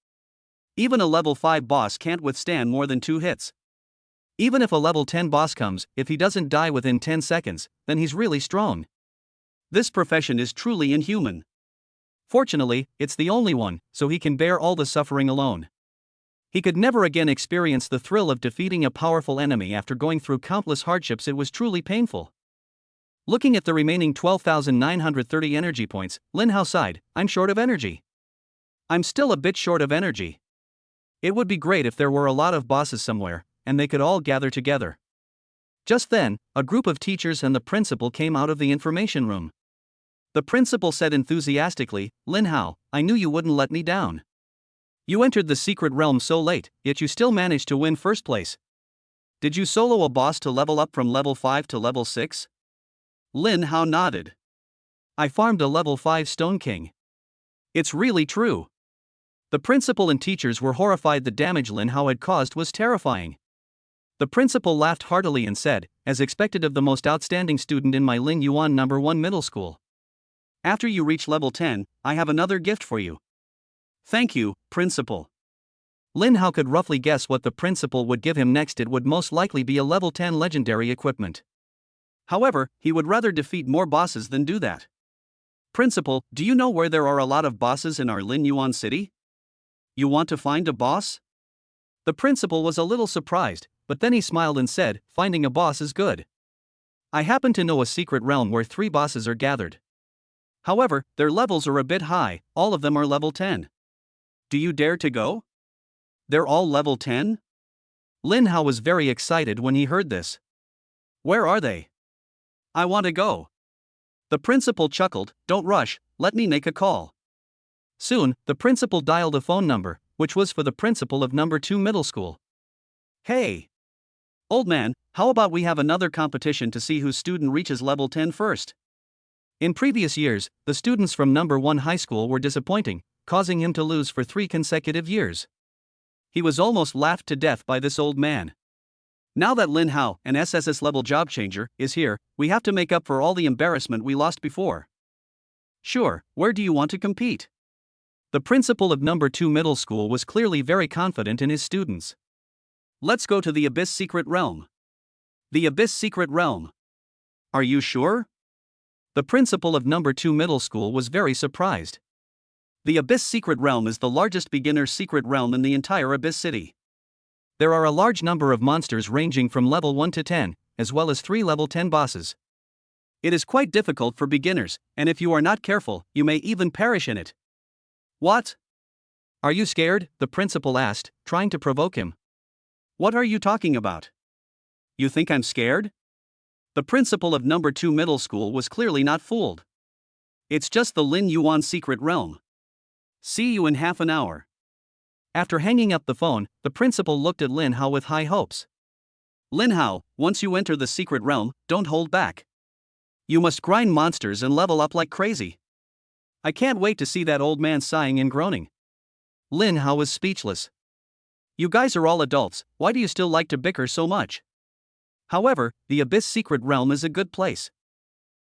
Even a level 5 boss can't withstand more than 2 hits. Even if a level 10 boss comes, if he doesn't die within 10 seconds, then he's really strong. This profession is truly inhuman. Fortunately, it's the only one, so he can bear all the suffering alone. He could never again experience the thrill of defeating a powerful enemy after going through countless hardships. It was truly painful. Looking at the remaining 12,930 energy points, Lin Hao sighed, I'm short of energy. I'm still a bit short of energy. It would be great if there were a lot of bosses somewhere, and they could all gather together. Just then, a group of teachers and the principal came out of the information room. The principal said enthusiastically, Lin Hao, I knew you wouldn't let me down. You entered the secret realm so late, yet you still managed to win first place. Did you solo a boss to level up from level 5 to level 6? Lin Hao nodded. I farmed a level 5 Stone King. It's really true. The principal and teachers were horrified. The damage Lin Hao had caused was terrifying. The principal laughed heartily and said, as expected of the most outstanding student in my Lin Yuan No. 1 middle school. After you reach level 10, I have another gift for you. Thank you, principal. Lin Hao could roughly guess what the principal would give him next. It would most likely be a level 10 legendary equipment. However, he would rather defeat more bosses than do that. Principal, do you know where there are a lot of bosses in our Lin Yuan city? You want to find a boss? The principal was a little surprised, but then he smiled and said, finding a boss is good. I happen to know a secret realm where 3 bosses are gathered. However, their levels are a bit high, all of them are level 10. Do you dare to go? They're all level 10? Lin Hao was very excited when he heard this. Where are they? I want to go. The principal chuckled, don't rush, let me make a call. Soon, the principal dialed a phone number, which was for the principal of No. 2 middle school. Hey! Old man, how about we have another competition to see whose student reaches level 10 first? In previous years, the students from No. 1 high school were disappointing, causing him to lose for 3 consecutive years. He was almost laughed to death by this old man. Now that Lin Hao, an SSS level job changer, is here, we have to make up for all the embarrassment we lost before. Sure, where do you want to compete? The principal of No. 2 middle school was clearly very confident in his students. Let's go to the Abyss Secret Realm. The Abyss Secret Realm. Are you sure? The principal of No. 2 middle school was very surprised. The Abyss Secret Realm is the largest beginner's secret realm in the entire Abyss City. There are a large number of monsters ranging from level 1 to 10, as well as 3 level 10 bosses. It is quite difficult for beginners, and if you are not careful, you may even perish in it. What? Are you scared? The principal asked, trying to provoke him. What are you talking about? You think I'm scared? The principal of No. 2 middle school was clearly not fooled. It's just the Lin Yuan secret realm. See you in half an hour. After hanging up the phone, the principal looked at Lin Hao with high hopes. Lin Hao, once you enter the secret realm, don't hold back. You must grind monsters and level up like crazy. I can't wait to see that old man sighing and groaning. Lin Hao was speechless. You guys are all adults, why do you still like to bicker so much? However, the Abyss Secret Realm is a good place.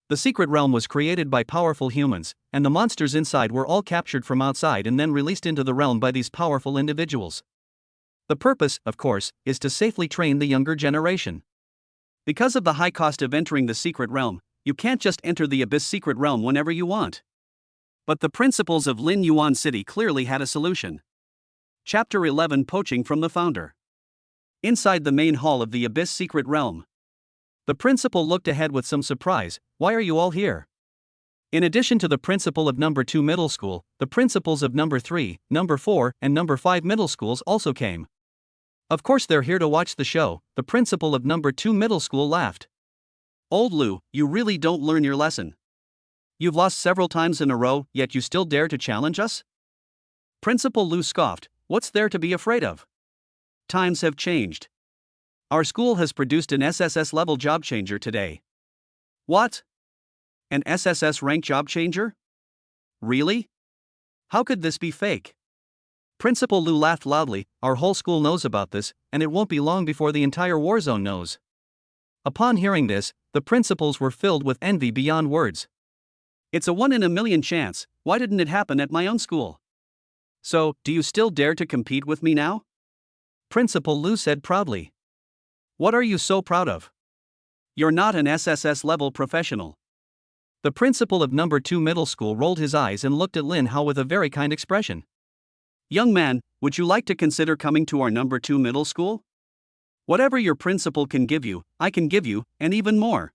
The secret realm was created by powerful humans, and the monsters inside were all captured from outside and then released into the realm by these powerful individuals. The purpose, of course, is to safely train the younger generation. Because of the high cost of entering the secret realm, you can't just enter the Abyss Secret Realm whenever you want. But the principals of Lin Yuan City clearly had a solution. Chapter 11 Poaching from the Founder. Inside the main hall of the Abyss Secret Realm. The principal looked ahead with some surprise. Why are you all here? In addition to the principal of No. 2 middle school, the principals of No. 3, No. 4, and No. 5 middle schools also came. Of course they're here to watch the show, the principal of No. 2 middle school laughed. Old Lou, you really don't learn your lesson. You've lost several times in a row, yet you still dare to challenge us? Principal Lou scoffed. What's there to be afraid of? Times have changed. Our school has produced an SSS level job changer today. What? An SSS rank job changer? Really? How could this be fake? Principal Lou laughed loudly. Our whole school knows about this, and it won't be long before the entire war zone knows. Upon hearing this, the principals were filled with envy beyond words. It's a 1 in a million chance. Why didn't it happen at my own school? So, do you still dare to compete with me now? Principal Lou said proudly. What are you so proud of? You're not an SSS level professional. The principal of number 2 middle school rolled his eyes and looked at Lin Hao with a very kind expression. Young man, would you like to consider coming to our number 2 middle school? Whatever your principal can give you, I can give you, and even more.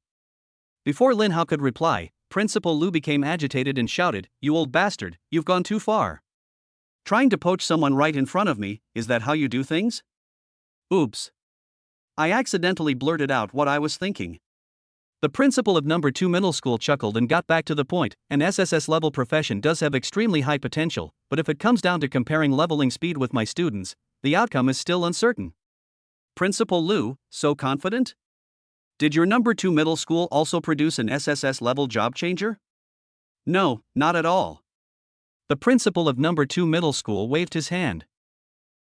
Before Lin Hao could reply, Principal Lou became agitated and shouted, You old bastard, you've gone too far. Trying to poach someone right in front of me, is that how you do things? Oops. I accidentally blurted out what I was thinking. The principal of number 2 middle school chuckled and got back to the point. An SSS level profession does have extremely high potential, but if it comes down to comparing leveling speed with my students, the outcome is still uncertain. Principal Lou, so confident? Did your number 2 middle school also produce an SSS level job changer? No, not at all. The principal of number 2 middle school waved his hand.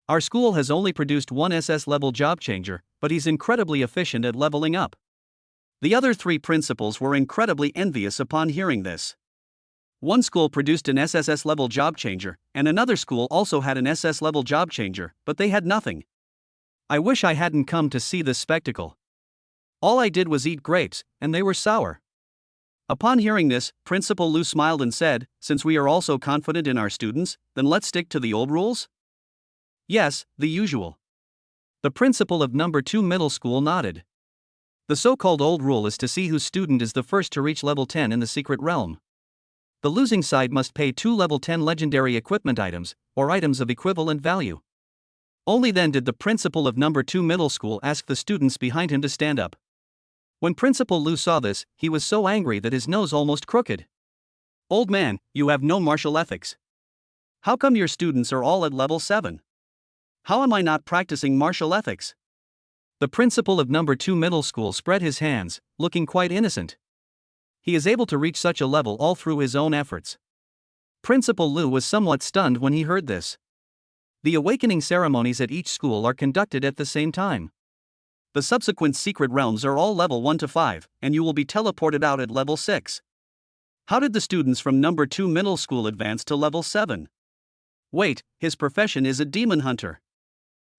Our school has only produced one SS level job changer, but he's incredibly efficient at leveling up. The other 3 principals were incredibly envious upon hearing this. One school produced an SSS level job changer, and another school also had an SS level job changer, but they had nothing. I wish I hadn't come to see this spectacle. All I did was eat grapes, and they were sour. Upon hearing this, Principal Lou smiled and said, Since we are all so confident in our students, then let's stick to the old rules? Yes, the usual. The principal of number 2 middle school nodded. The so-called old rule is to see whose student is the first to reach level 10 in the secret realm. The losing side must pay 2 level 10 legendary equipment items, or items of equivalent value. Only then did the principal of number 2 middle school ask the students behind him to stand up. When Principal Lou saw this, he was so angry that his nose almost crooked. Old man, you have no martial ethics. How come your students are all at level 7? How am I not practicing martial ethics? The principal of number 2 middle school spread his hands, looking quite innocent. He is able to reach such a level all through his own efforts. Principal Lou was somewhat stunned when he heard this. The awakening ceremonies at each school are conducted at the same time. The subsequent secret realms are all level 1 to 5, and you will be teleported out at level 6. How did the students from number 2 middle school advance to level 7? Wait, his profession is a demon hunter.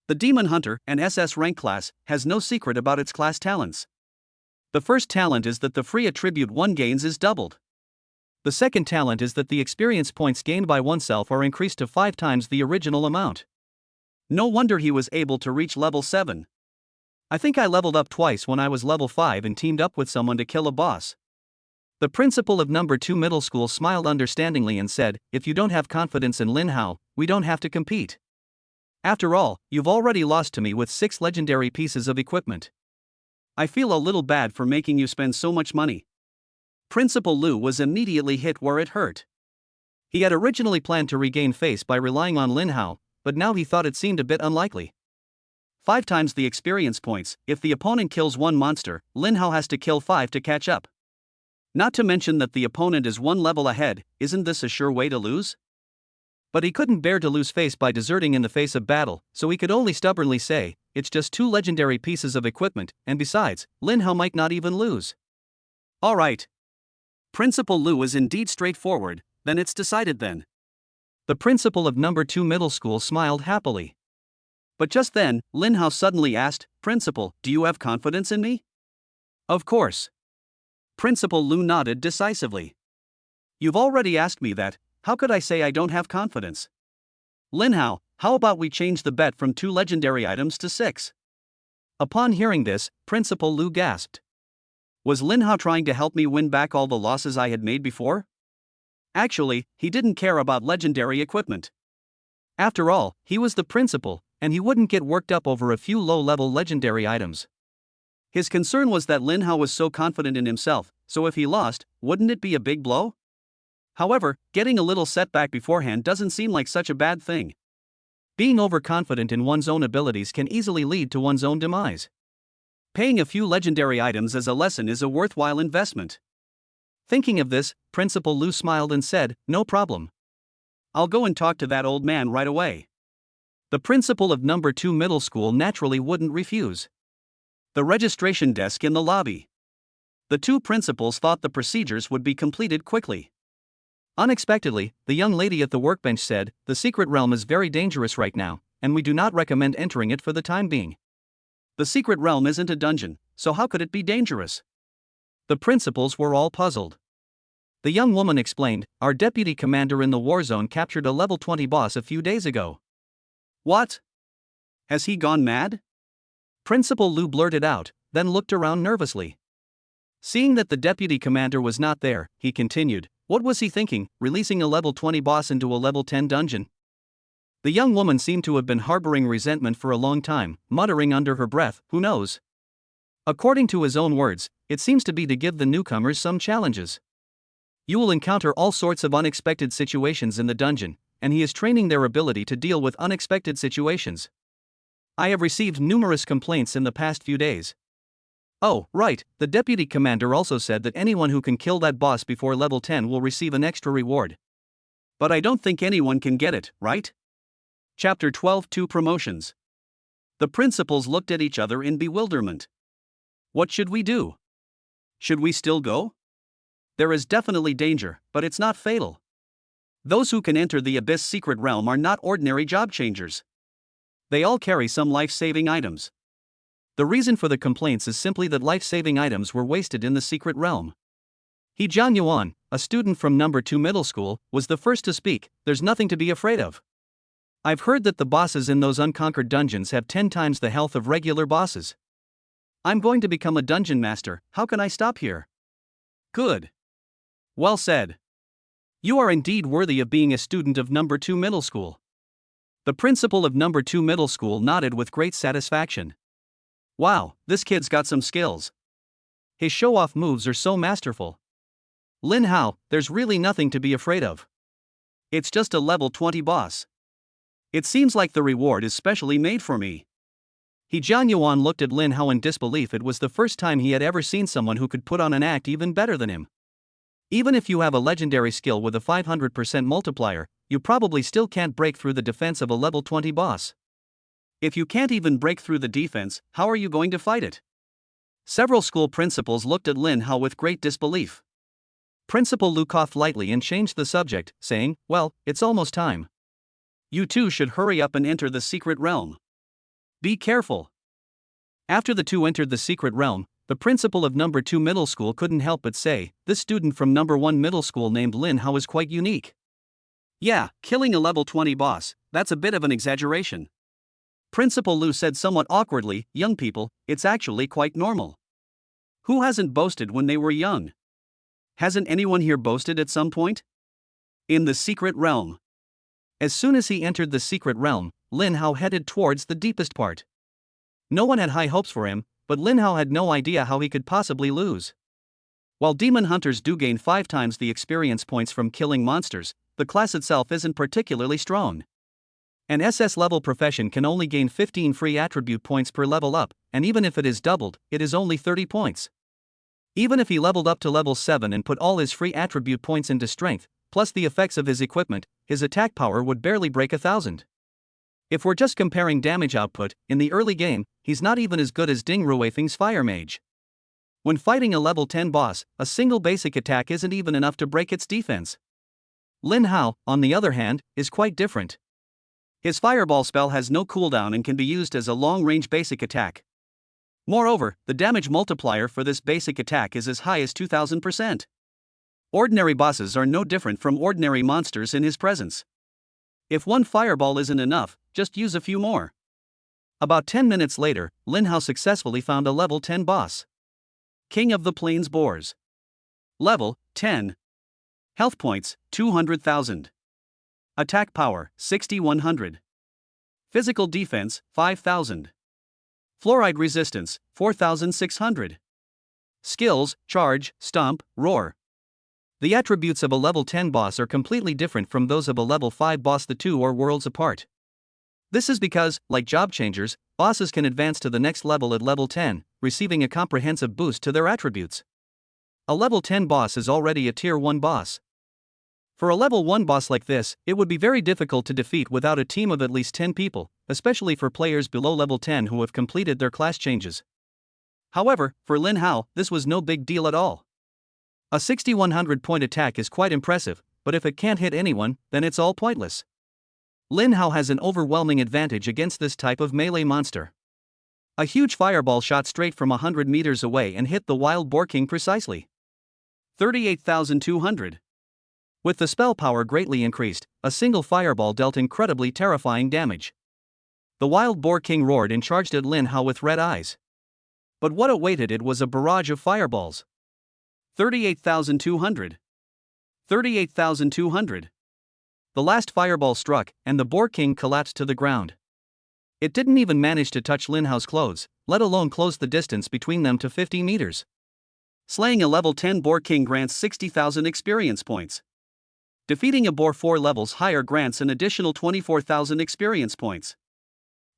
The demon hunter, an SS rank class, has no secret about its class talents. The first talent is that the free attribute one gains is doubled. The second talent is that the experience points gained by oneself are increased to 5 times the original amount. No wonder he was able to reach level 7. I think I leveled up twice when I was level 5 and teamed up with someone to kill a boss. The principal of number 2 middle school smiled understandingly and said, If you don't have confidence in Lin Hao, we don't have to compete. After all, you've already lost to me with 6 legendary pieces of equipment. I feel a little bad for making you spend so much money. Principal Lou was immediately hit where it hurt. He had originally planned to regain face by relying on Lin Hao, but now he thought it seemed a bit unlikely. 5 times the experience points. If the opponent kills 1 monster, Lin Hao has to kill 5 to catch up. Not to mention that the opponent is 1 level ahead. Isn't this a sure way to lose? But he couldn't bear to lose face by deserting in the face of battle, so he could only stubbornly say, It's just 2 legendary pieces of equipment, and besides, Lin Hao might not even lose. Alright. Principal Lou is indeed straightforward, then it's decided then. The principal of number 2 middle school smiled happily. But just then, Lin Hao suddenly asked, Principal, do you have confidence in me? Of course. Principal Lou nodded decisively. You've already asked me that, how could I say I don't have confidence? Lin Hao, how about we change the bet from 2 legendary items to 6? Upon hearing this, Principal Lou gasped. Was Lin Hao trying to help me win back all the losses I had made before? Actually, he didn't care about legendary equipment. After all, he was the principal, and he wouldn't get worked up over a few low-level legendary items. His concern was that Lin Hao was so confident in himself, so if he lost, wouldn't it be a big blow? However, getting a little setback beforehand doesn't seem like such a bad thing. Being overconfident in one's own abilities can easily lead to one's own demise. Paying a few legendary items as a lesson is a worthwhile investment. Thinking of this, Principal Lu smiled and said, "No problem. I'll go and talk to that old man right away." The principal of number 2 middle school naturally wouldn't refuse. The registration desk in the lobby. The two principals thought the procedures would be completed quickly. Unexpectedly, the young lady at the workbench said, "The secret realm is very dangerous right now, and we do not recommend entering it for the time being." The secret realm isn't a dungeon, so how could it be dangerous? The principals were all puzzled. The young woman explained, "Our deputy commander in the war zone captured a level 20 boss a few days ago." "What? Has he gone mad?" Principal Lu blurted out, then looked around nervously. Seeing that the deputy commander was not there, he continued, "What was he thinking, releasing a level 20 boss into a level 10 dungeon?" The young woman seemed to have been harboring resentment for a long time, muttering under her breath, "Who knows?" According to his own words, it seems to be to give the newcomers some challenges. You will encounter all sorts of unexpected situations in the dungeon, and he is training their ability to deal with unexpected situations. I have received numerous complaints in the past few days. Oh, right, the deputy commander also said that anyone who can kill that boss before level 10 will receive an extra reward. But I don't think anyone can get it, right? Chapter 12 2 Promotions. The principals looked at each other in bewilderment. What should we do? Should we still go? There is definitely danger, but it's not fatal. Those who can enter the Abyss secret realm are not ordinary job changers. They all carry some life-saving items. The reason for the complaints is simply that life-saving items were wasted in the secret realm. He Jian Yuan, a student from number 2 middle school, was the first to speak. "There's nothing to be afraid of. I've heard that the bosses in those unconquered dungeons have 10 times the health of regular bosses. I'm going to become a dungeon master, how can I stop here?" Good. Well said. You are indeed worthy of being a student of number 2 middle school. The principal of number 2 middle school nodded with great satisfaction. Wow, this kid's got some skills. His show-off moves are so masterful. Lin Hao, there's really nothing to be afraid of. It's just a level 20 boss. It seems like the reward is specially made for me. He Jian Yuan looked at Lin Hao in disbelief. It was the first time he had ever seen someone who could put on an act even better than him. Even if you have a legendary skill with a 500% multiplier, you probably still can't break through the defense of a level 20 boss. If you can't even break through the defense, how are you going to fight it? Several school principals looked at Lin Hao with great disbelief. Principal Lu coughed lightly and changed the subject, saying, "Well, it's almost time. You two should hurry up and enter the secret realm. Be careful." After the two entered the secret realm, the principal of number 2 middle school couldn't help but say, "This student from number 1 middle school named Lin Hao is quite unique." Yeah, killing a level 20 boss, that's a bit of an exaggeration. Principal Lu said somewhat awkwardly, "Young people, it's actually quite normal. Who hasn't boasted when they were young? Hasn't anyone here boasted at some point? In the secret realm." As soon as he entered the secret realm, Lin Hao headed towards the deepest part. No one had high hopes for him, but Lin Hao had no idea how he could possibly lose. While demon hunters do gain 5 times the experience points from killing monsters, the class itself isn't particularly strong. An SS level profession can only gain 15 free attribute points per level up, and even if it is doubled, it is only 30 points. Even if he leveled up to level 7 and put all his free attribute points into strength, plus the effects of his equipment, his attack power would barely break 1,000. If we're just comparing damage output, in the early game, he's not even as good as Ding Ruifeng's Fire Mage. When fighting a level 10 boss, a single basic attack isn't even enough to break its defense. Lin Hao, on the other hand, is quite different. His Fireball spell has no cooldown and can be used as a long-range basic attack. Moreover, the damage multiplier for this basic attack is as high as 2000%. Ordinary bosses are no different from ordinary monsters in his presence. If one fireball isn't enough, just use a few more. About 10 minutes later, Lin Hao successfully found a level 10 boss. King of the Plains Boars. Level 10. Health points 200,000. Attack power 6,100. Physical defense 5,000. Fluoride resistance, 4600. Skills, charge, stomp, roar. The attributes of a level 10 boss are completely different from those of a level 5 boss. The two are worlds apart. This is because, like job changers, bosses can advance to the next level at level 10, receiving a comprehensive boost to their attributes. A level 10 boss is already a tier 1 boss. For a level 1 boss like this, it would be very difficult to defeat without a team of at least 10 people, especially for players below level 10 who have completed their class changes. However, for Lin Hao, this was no big deal at all. A 6100 point attack is quite impressive, but if it can't hit anyone, then it's all pointless. Lin Hao has an overwhelming advantage against this type of melee monster. A huge fireball shot straight from 100 meters away and hit the Wild Boar King precisely. 38,200. With the spell power greatly increased, a single fireball dealt incredibly terrifying damage. The Wild Boar King roared and charged at Lin Hao with red eyes. But what awaited it was a barrage of fireballs. 38,200. 38,200. The last fireball struck, and the Boar King collapsed to the ground. It didn't even manage to touch Lin Hao's clothes, let alone close the distance between them to 50 meters. Slaying a level 10 Boar King grants 60,000 experience points. Defeating a boar 4 levels higher grants an additional 24,000 experience points.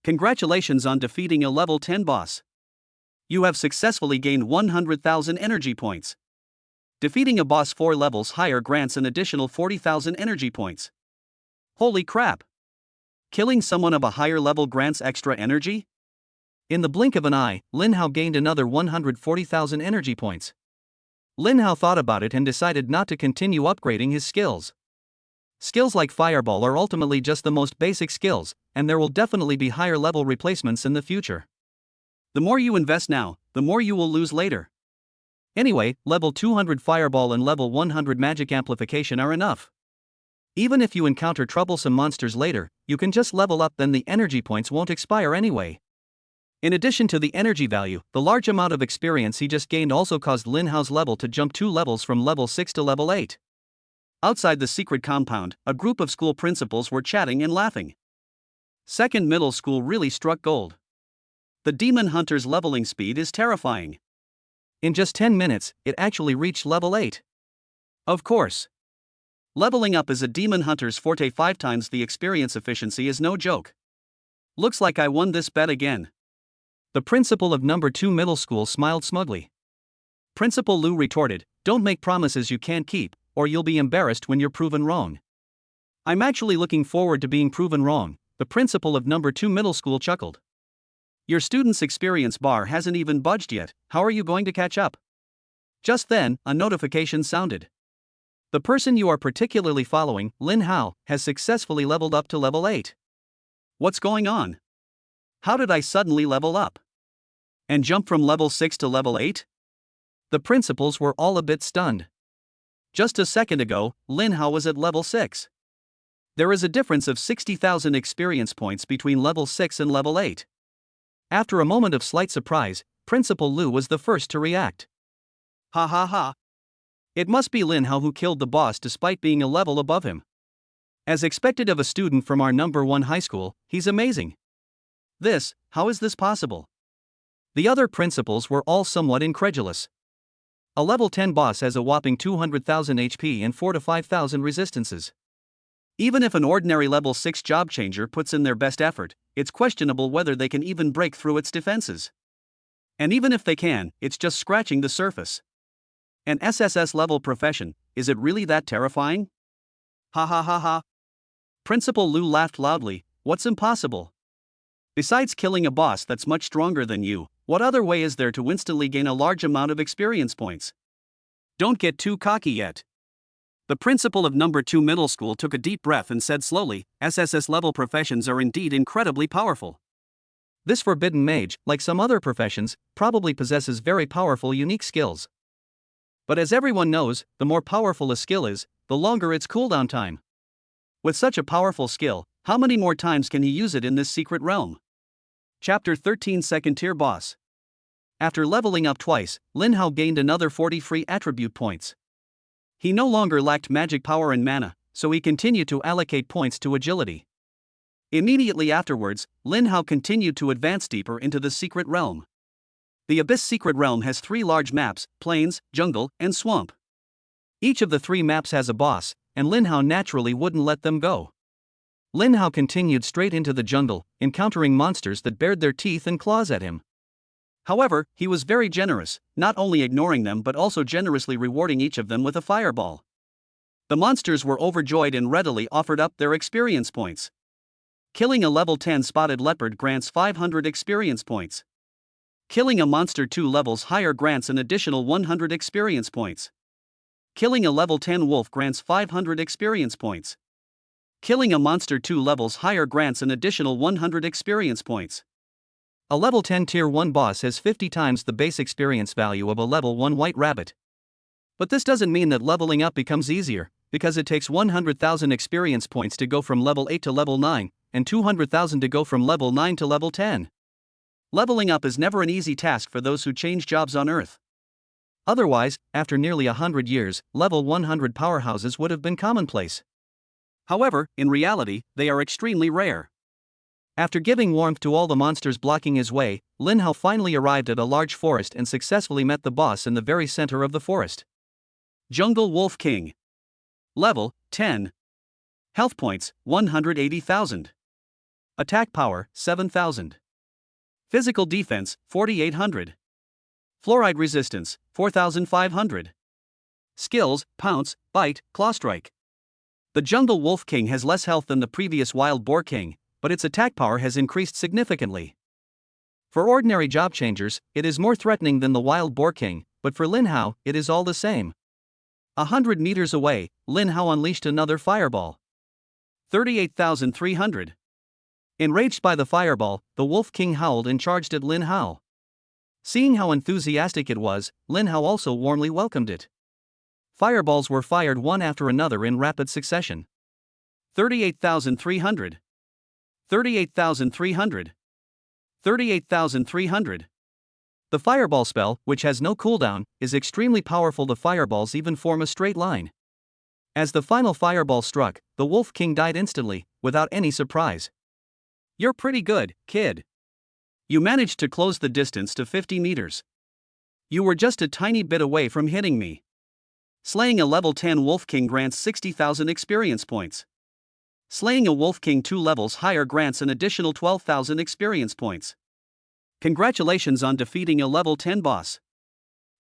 Congratulations on defeating a level 10 boss. You have successfully gained 100,000 energy points. Defeating a boss 4 levels higher grants an additional 40,000 energy points. Holy crap! Killing someone of a higher level grants extra energy? In the blink of an eye, Lin Hao gained another 140,000 energy points. Lin Hao thought about it and decided not to continue upgrading his skills. Skills like Fireball are ultimately just the most basic skills, and there will definitely be higher level replacements in the future. The more you invest now, the more you will lose later. Anyway, level 200 Fireball and level 100 Magic Amplification are enough. Even if you encounter troublesome monsters later, you can just level up, then the energy points won't expire anyway. In addition to the energy value, the large amount of experience he just gained also caused Lin Hao's level to jump 2 levels from level 6 to level 8. Outside the secret compound, a group of school principals were chatting and laughing. Second middle school really struck gold. The demon hunter's leveling speed is terrifying. In just 10 minutes, it actually reached level 8. Of course. Leveling up as a demon hunter's forte 5 times the experience efficiency is no joke. Looks like I won this bet again. The principal of number 2 middle school smiled smugly. Principal Lu retorted, "Don't make promises you can't keep, or you'll be embarrassed when you're proven wrong." "I'm actually looking forward to being proven wrong," the principal of number 2 middle school chuckled. "Your student's experience bar hasn't even budged yet, how are you going to catch up?" Just then, a notification sounded. The person you are particularly following, Lin Hao, has successfully leveled up to level 8. What's going on? How did I suddenly level up? And jump from level 6 to level 8? The principals were all a bit stunned. Just a second ago, Lin Hao was at level 6. There is a difference of 60,000 experience points between level 6 and level 8. After a moment of slight surprise, Principal Lu was the first to react. Ha ha ha. It must be Lin Hao who killed the boss despite being a level above him. As expected of a student from our number 1 high school, he's amazing. How is this possible? The other principals were all somewhat incredulous. A level 10 boss has a whopping 200,000 HP and 4 to 5,000 resistances. Even if an ordinary level 6 job changer puts in their best effort, it's questionable whether they can even break through its defenses. And even if they can, it's just scratching the surface. An SSS level profession, is it really that terrifying? Ha ha ha ha. Principal Lu laughed loudly, what's impossible? Besides killing a boss that's much stronger than you, what other way is there to instantly gain a large amount of experience points? Don't get too cocky yet. The principal of number 2 middle school took a deep breath and said slowly, SSS level professions are indeed incredibly powerful. This forbidden mage, like some other professions, probably possesses very powerful unique skills. But as everyone knows, the more powerful a skill is, the longer its cooldown time. With such a powerful skill, how many more times can he use it in this secret realm? Chapter 13 Second Tier Boss. After leveling up twice, Lin Hao gained another 40 free attribute points. He no longer lacked magic power and mana, so he continued to allocate points to agility. Immediately afterwards, Lin Hao continued to advance deeper into the secret realm. The Abyss secret realm has 3 large maps: plains, jungle, and swamp. Each of the 3 maps has a boss, and Lin Hao naturally wouldn't let them go. Lin Hao continued straight into the jungle, encountering monsters that bared their teeth and claws at him. However, he was very generous, not only ignoring them but also generously rewarding each of them with a fireball. The monsters were overjoyed and readily offered up their experience points. Killing a level 10 spotted leopard grants 500 experience points. Killing a monster 2 levels higher grants an additional 100 experience points. Killing a level 10 wolf grants 500 experience points. Killing a monster 2 levels higher grants an additional 100 experience points. A level 10 tier 1 boss has 50 times the base experience value of a level 1 white rabbit. But this doesn't mean that leveling up becomes easier, because it takes 100,000 experience points to go from level 8 to level 9, and 200,000 to go from level 9 to level 10. Leveling up is never an easy task for those who change jobs on Earth. Otherwise, after nearly 100 years, level 100 powerhouses would have been commonplace. However, in reality, they are extremely rare. After giving warmth to all the monsters blocking his way, Lin Hao finally arrived at a large forest and successfully met the boss in the very center of the forest. Jungle Wolf King. Level 10. Health points 180,000. Attack power 7,000. Physical defense 4,800. Fluoride resistance 4,500. Skills: Pounce, Bite, Claw Strike. The Jungle Wolf King has less health than the previous Wild Boar King, but its attack power has increased significantly. For ordinary job changers, it is more threatening than the Wild Boar King, but for Lin Hao, it is all the same. 100 meters away, Lin Hao unleashed another fireball. 38,300. Enraged by the fireball, the Wolf King howled and charged at Lin Hao. Seeing how enthusiastic it was, Lin Hao also warmly welcomed it. Fireballs were fired one after another in rapid succession. 38,300. 38,300. 38,300. The fireball spell, which has no cooldown, is extremely powerful. The fireballs even form a straight line. As the final fireball struck, the Wolf King died instantly, without any surprise. You're pretty good, kid. You managed to close the distance to 50 meters. You were just a tiny bit away from hitting me. Slaying a level 10 Wolf King grants 60,000 experience points. Slaying a Wolf King 2 levels higher grants an additional 12,000 experience points. Congratulations on defeating a level 10 boss.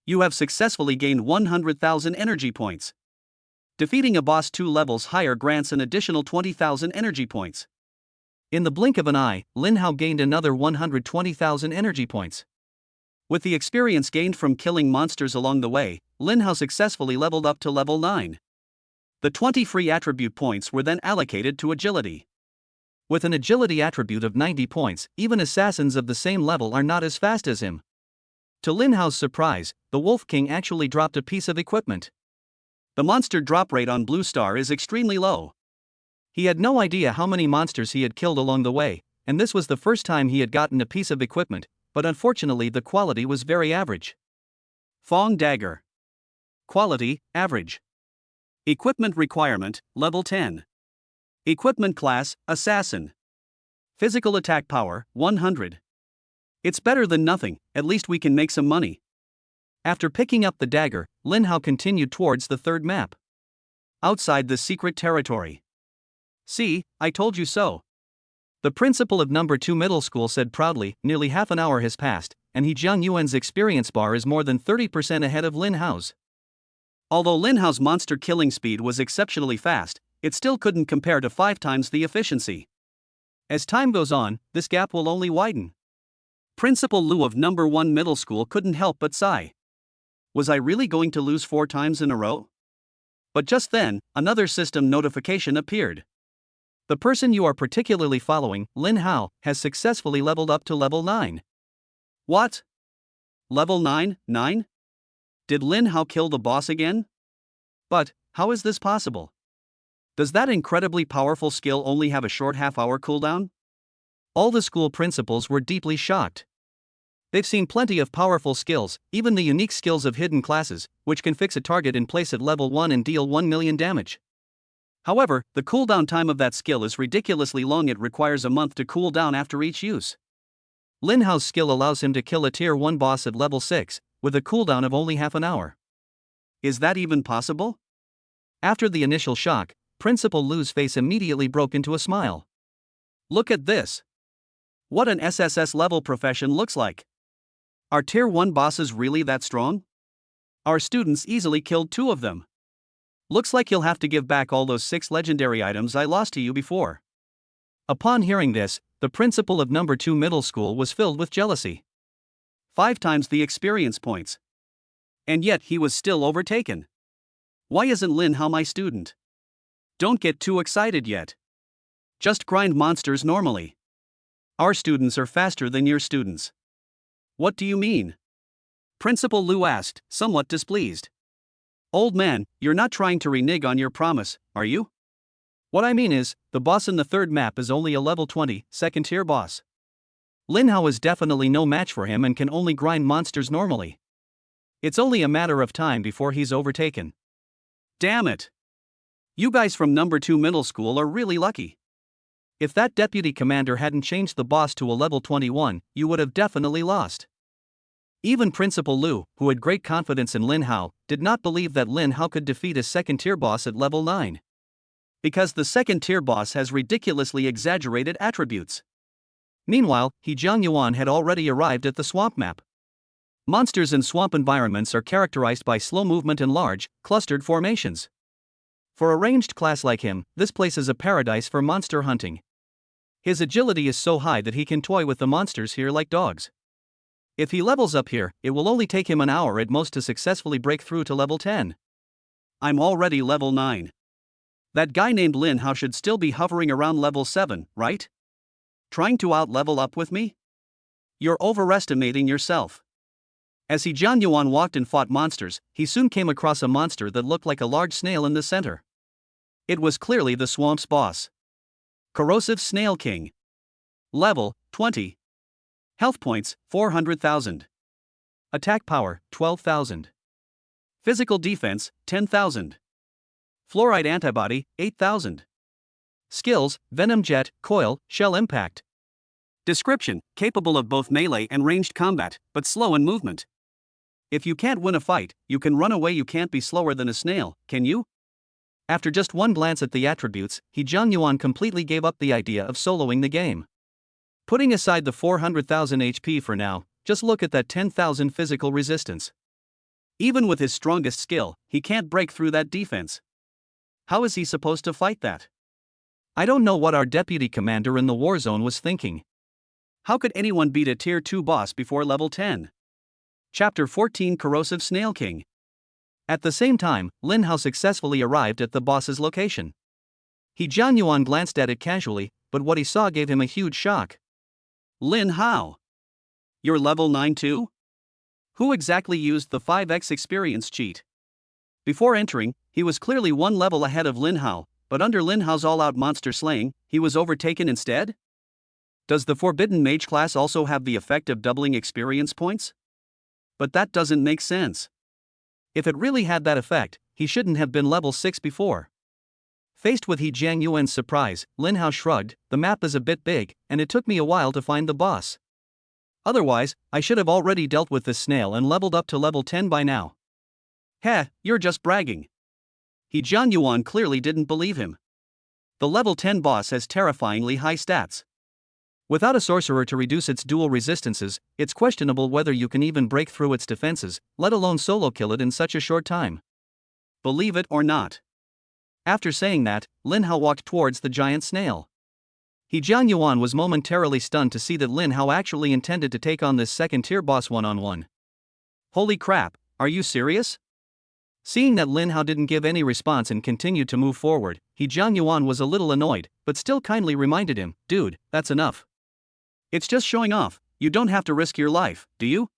You have successfully gained 100,000 energy points. Defeating a boss 2 levels higher grants an additional 20,000 energy points. In the blink of an eye, Lin Hao gained another 120,000 energy points. With the experience gained from killing monsters along the way, Lin Hao successfully leveled up to level 9. The 20 free attribute points were then allocated to agility. With an agility attribute of 90 points, even assassins of the same level are not as fast as him. To Lin Hao's surprise, the Wolf King actually dropped a piece of equipment. The monster drop rate on Blue Star is extremely low. He had no idea how many monsters he had killed along the way, and this was the first time he had gotten a piece of equipment, but unfortunately the quality was very average. Fong Dagger. Quality, average. Equipment requirement, level 10. Equipment class, Assassin. Physical attack power, 100. It's better than nothing, at least we can make some money. After picking up the dagger, Lin Hao continued towards the third map. Outside the secret territory. See, I told you so. The principal of number 2 middle school said proudly. Nearly half an hour has passed, and He Jiang Yuan's experience bar is more than 30% ahead of Lin Hao's. Although Lin Hao's monster killing speed was exceptionally fast, it still couldn't compare to 5 times the efficiency. As time goes on, this gap will only widen. Principal Lu of number 1 middle school couldn't help but sigh. Was I really going to lose 4 times in a row? But just then, another system notification appeared. The person you are particularly following, Lin Hao, has successfully leveled up to level 9. What? Level 9? Did Lin Hao kill the boss again? But, how is this possible? Does that incredibly powerful skill only have a short half-hour cooldown? All the school principals were deeply shocked. They've seen plenty of powerful skills, even the unique skills of hidden classes, which can fix a target in place at level 1 and deal 1 million damage. However, the cooldown time of that skill is ridiculously long. It requires a month to cool down after each use. Lin Hao's skill allows him to kill a tier 1 boss at level 6, with a cooldown of only half an hour. Is that even possible? After the initial shock, Principal Lu's face immediately broke into a smile. Look at this. What an SSS level profession looks like. Are tier 1 bosses really that strong? Our students easily killed 2 of them. Looks like you'll have to give back all those 6 legendary items I lost to you before. Upon hearing this, the principal of number 2 middle school was filled with jealousy. 5 times the experience points. And yet he was still overtaken. Why isn't Lin Hao my student? Don't get too excited yet. Just grind monsters normally. Our students are faster than your students. What do you mean? Principal Lu asked, somewhat displeased. Old man, you're not trying to renege on your promise, are you? What I mean is, the boss in the third map is only a level 20, second tier boss. Lin Hao is definitely no match for him and can only grind monsters normally. It's only a matter of time before he's overtaken. Damn it! You guys from number 2 middle school are really lucky. If that deputy commander hadn't changed the boss to a level 21, you would have definitely lost. Even Principal Lu, who had great confidence in Lin Hao, did not believe that Lin Hao could defeat a second tier boss at level 9. Because the second tier boss has ridiculously exaggerated attributes. Meanwhile, He Jiang Yuan had already arrived at the swamp map. Monsters in swamp environments are characterized by slow movement and large, clustered formations. For a ranged class like him, this place is a paradise for monster hunting. His agility is so high that he can toy with the monsters here like dogs. If he levels up here, it will only take him an hour at most to successfully break through to level 10. I'm already level 9. That guy named Lin Hao should still be hovering around level 7, right? Trying to out-level up with me? You're overestimating yourself. As He Jiang Yuan walked and fought monsters, he soon came across a monster that looked like a large snail in the center. It was clearly the swamp's boss. Corrosive Snail King. Level, 20. Health points, 400,000. Attack power, 12,000. Physical defense, 10,000. Fluoride antibody, 8,000. Skills, Venom Jet, Coil, Shell Impact. Description, capable of both melee and ranged combat, but slow in movement. If you can't win a fight, you can run away. You can't be slower than a snail, can you? After just one glance at the attributes, He Jiang Yuan completely gave up the idea of soloing the game. Putting aside the 400,000 HP for now, just look at that 10,000 physical resistance. Even with his strongest skill, he can't break through that defense. How is he supposed to fight that? I don't know what our deputy commander in the war zone was thinking. How could anyone beat a tier 2 boss before level 10? Chapter 14 Corrosive Snail King. At the same time, Lin Hao successfully arrived at the boss's location. He Jiang Yuan glanced at it casually, but what he saw gave him a huge shock. Lin Hao! You're level 9 too? Who exactly used the 5x experience cheat? Before entering, he was clearly one level ahead of Lin Hao, but under Lin Hao's all-out monster slaying, he was overtaken instead? Does the Forbidden Mage class also have the effect of doubling experience points? But that doesn't make sense. If it really had that effect, he shouldn't have been level 6 before. Faced with He Jiang Yuan's surprise, Lin Hao shrugged, the map is a bit big, and it took me a while to find the boss. Otherwise, I should have already dealt with this snail and leveled up to level 10 by now. Heh, you're just bragging. He Jiang Yuan clearly didn't believe him. The level 10 boss has terrifyingly high stats. Without a sorcerer to reduce its dual resistances, it's questionable whether you can even break through its defenses, let alone solo kill it in such a short time. Believe it or not. After saying that, Lin Hao walked towards the giant snail. He Jiang Yuan was momentarily stunned to see that Lin Hao actually intended to take on this second-tier boss one-on-one. Holy crap, are you serious? Seeing that Lin Hao didn't give any response and continued to move forward, He Jiang Yuan was a little annoyed, but still kindly reminded him, dude, that's enough. It's just showing off, you don't have to risk your life, do you?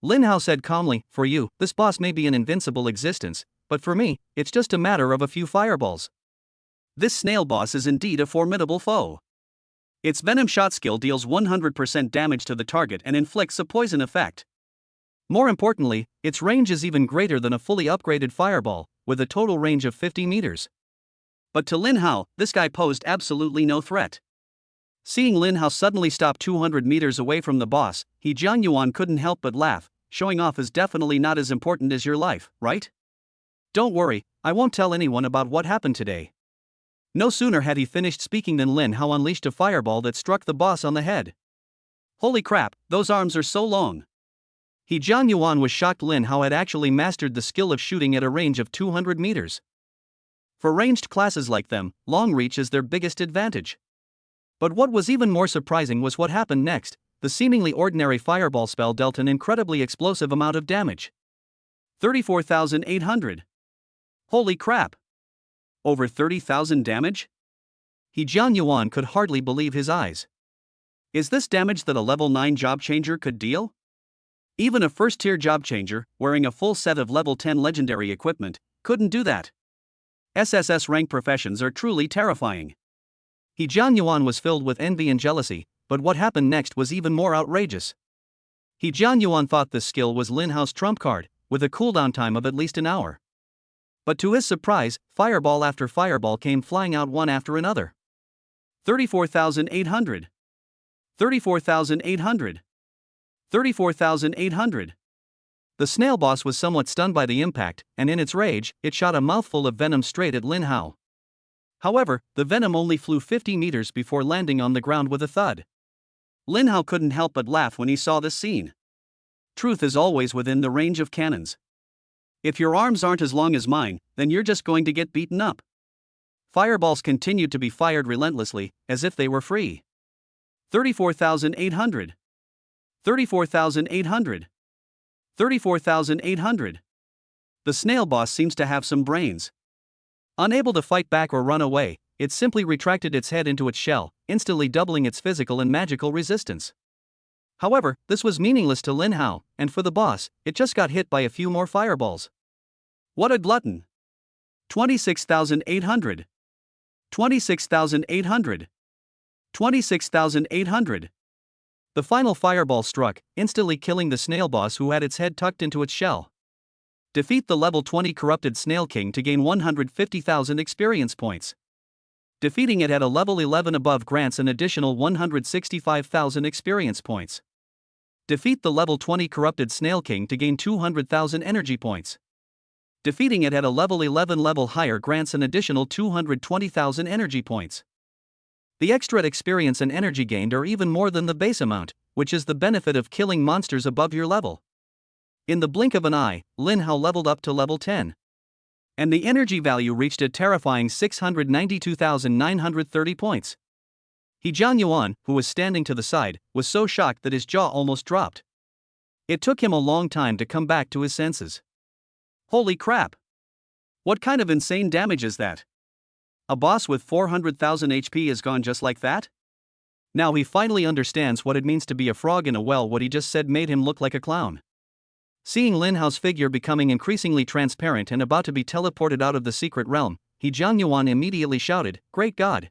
Lin Hao said calmly, for you, this boss may be an invincible existence, but for me, it's just a matter of a few fireballs. This snail boss is indeed a formidable foe. Its Venom Shot skill deals 100% damage to the target and inflicts a poison effect. More importantly, its range is even greater than a fully upgraded fireball, with a total range of 50 meters. But to Lin Hao, this guy posed absolutely no threat. Seeing Lin Hao suddenly stop 200 meters away from the boss, Jiang Yuan couldn't help but laugh. Showing off is definitely not as important as your life, right? Don't worry, I won't tell anyone about what happened today. No sooner had he finished speaking than Lin Hao unleashed a fireball that struck the boss on the head. Holy crap, those arms are so long. Jiang Yuan was shocked Lin Hao had actually mastered the skill of shooting at a range of 200 meters. For ranged classes like them, long reach is their biggest advantage. But what was even more surprising was what happened next. The seemingly ordinary fireball spell dealt an incredibly explosive amount of damage. 34,800. Holy crap! Over 30,000 damage? Jiang Yuan could hardly believe his eyes. Is this damage that a level 9 job changer could deal? Even a first-tier job changer, wearing a full set of level 10 legendary equipment, couldn't do that. SSS rank professions are truly terrifying. Jiang Yuan was filled with envy and jealousy, but what happened next was even more outrageous. Jiang Yuan thought this skill was Lin Hao's trump card, with a cooldown time of at least an hour. But to his surprise, fireball after fireball came flying out one after another. 34,800. 34,800. 34,800. The snail boss was somewhat stunned by the impact, and in its rage, it shot a mouthful of venom straight at Lin Hao. However, the venom only flew 50 meters before landing on the ground with a thud. Lin Hao couldn't help but laugh when he saw this scene. Truth is always within the range of cannons. If your arms aren't as long as mine, then you're just going to get beaten up. Fireballs continued to be fired relentlessly, as if they were free. 34,800. 34,800. 34,800. The snail boss seems to have some brains. Unable to fight back or run away, it simply retracted its head into its shell, instantly doubling its physical and magical resistance. However, this was meaningless to Lin Hao, and for the boss, it just got hit by a few more fireballs. What a glutton! 26,800. 26,800. 26,800. The final fireball struck, instantly killing the snail boss who had its head tucked into its shell. Defeat the level 20 corrupted Snail King to gain 150,000 experience points. Defeating it at a level 11 above grants an additional 165,000 experience points. Defeat the level 20 corrupted Snail King to gain 200,000 energy points. Defeating it at a level 11 level higher grants an additional 220,000 energy points. The extra experience and energy gained are even more than the base amount, which is the benefit of killing monsters above your level. In the blink of an eye, Lin Hao leveled up to level 10. And the energy value reached a terrifying 692,930 points. Jiang Yuan, who was standing to the side, was so shocked that his jaw almost dropped. It took him a long time to come back to his senses. Holy crap! What kind of insane damage is that? A boss with 400,000 HP is gone just like that? Now he finally understands what it means to be a frog in a well. What he just said made him look like a clown. Seeing Lin Hao's figure becoming increasingly transparent and about to be teleported out of the secret realm, Jiang Yuan immediately shouted, "Great God!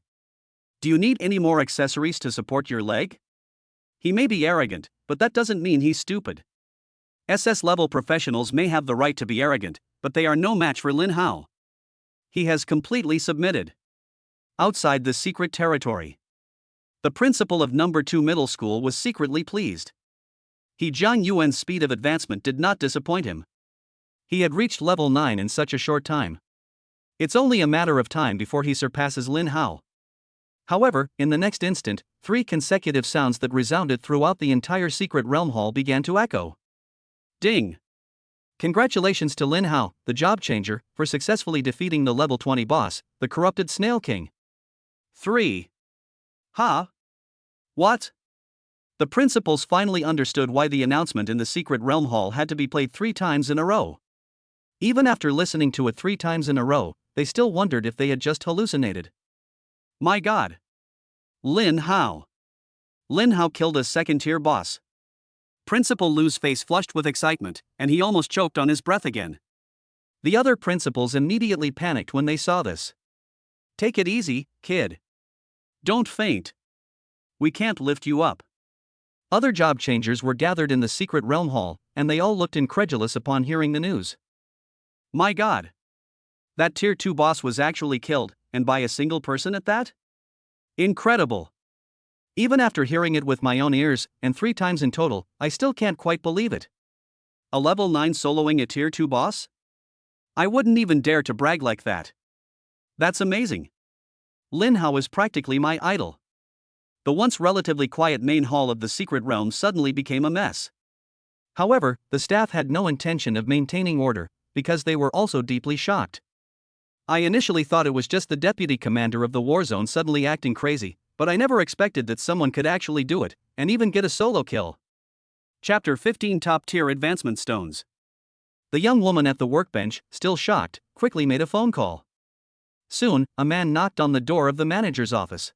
Do you need any more accessories to support your leg?" He may be arrogant, but that doesn't mean he's stupid. SS-level professionals may have the right to be arrogant, but they are no match for Lin Hao. He has completely submitted. Outside the secret territory, the principal of number 2 middle school was secretly pleased. Jiang Yuan's speed of advancement did not disappoint him. He had reached level 9 in such a short time. It's only a matter of time before he surpasses Lin Hao. However, in the next instant, 3 consecutive sounds that resounded throughout the entire secret realm hall began to echo. Ding! Congratulations to Lin Hao, the job changer, for successfully defeating the level 20 boss, the corrupted Snail King. 3. Huh? What? The principals finally understood why the announcement in the secret realm hall had to be played 3 times in a row. Even after listening to it 3 times in a row, they still wondered if they had just hallucinated. My God! Lin Hao! Lin Hao killed a second-tier boss. Principal Lu's face flushed with excitement, and he almost choked on his breath again. The other principals immediately panicked when they saw this. Take it easy, kid. Don't faint. We can't lift you up. Other job changers were gathered in the secret realm hall, and they all looked incredulous upon hearing the news. My God! That tier 2 boss was actually killed, and by a single person at that? Incredible. Even after hearing it with my own ears, and 3 times in total, I still can't quite believe it. A level 9 soloing a tier 2 boss? I wouldn't even dare to brag like that. That's amazing. Lin Hao is practically my idol. The once relatively quiet main hall of the secret realm suddenly became a mess. However, the staff had no intention of maintaining order, because they were also deeply shocked. I initially thought it was just the deputy commander of the war zone suddenly acting crazy, but I never expected that someone could actually do it, and even get a solo kill. Chapter 15 Top Tier Advancement Stones. The young woman at the workbench, still shocked, quickly made a phone call. Soon, a man knocked on the door of the manager's office.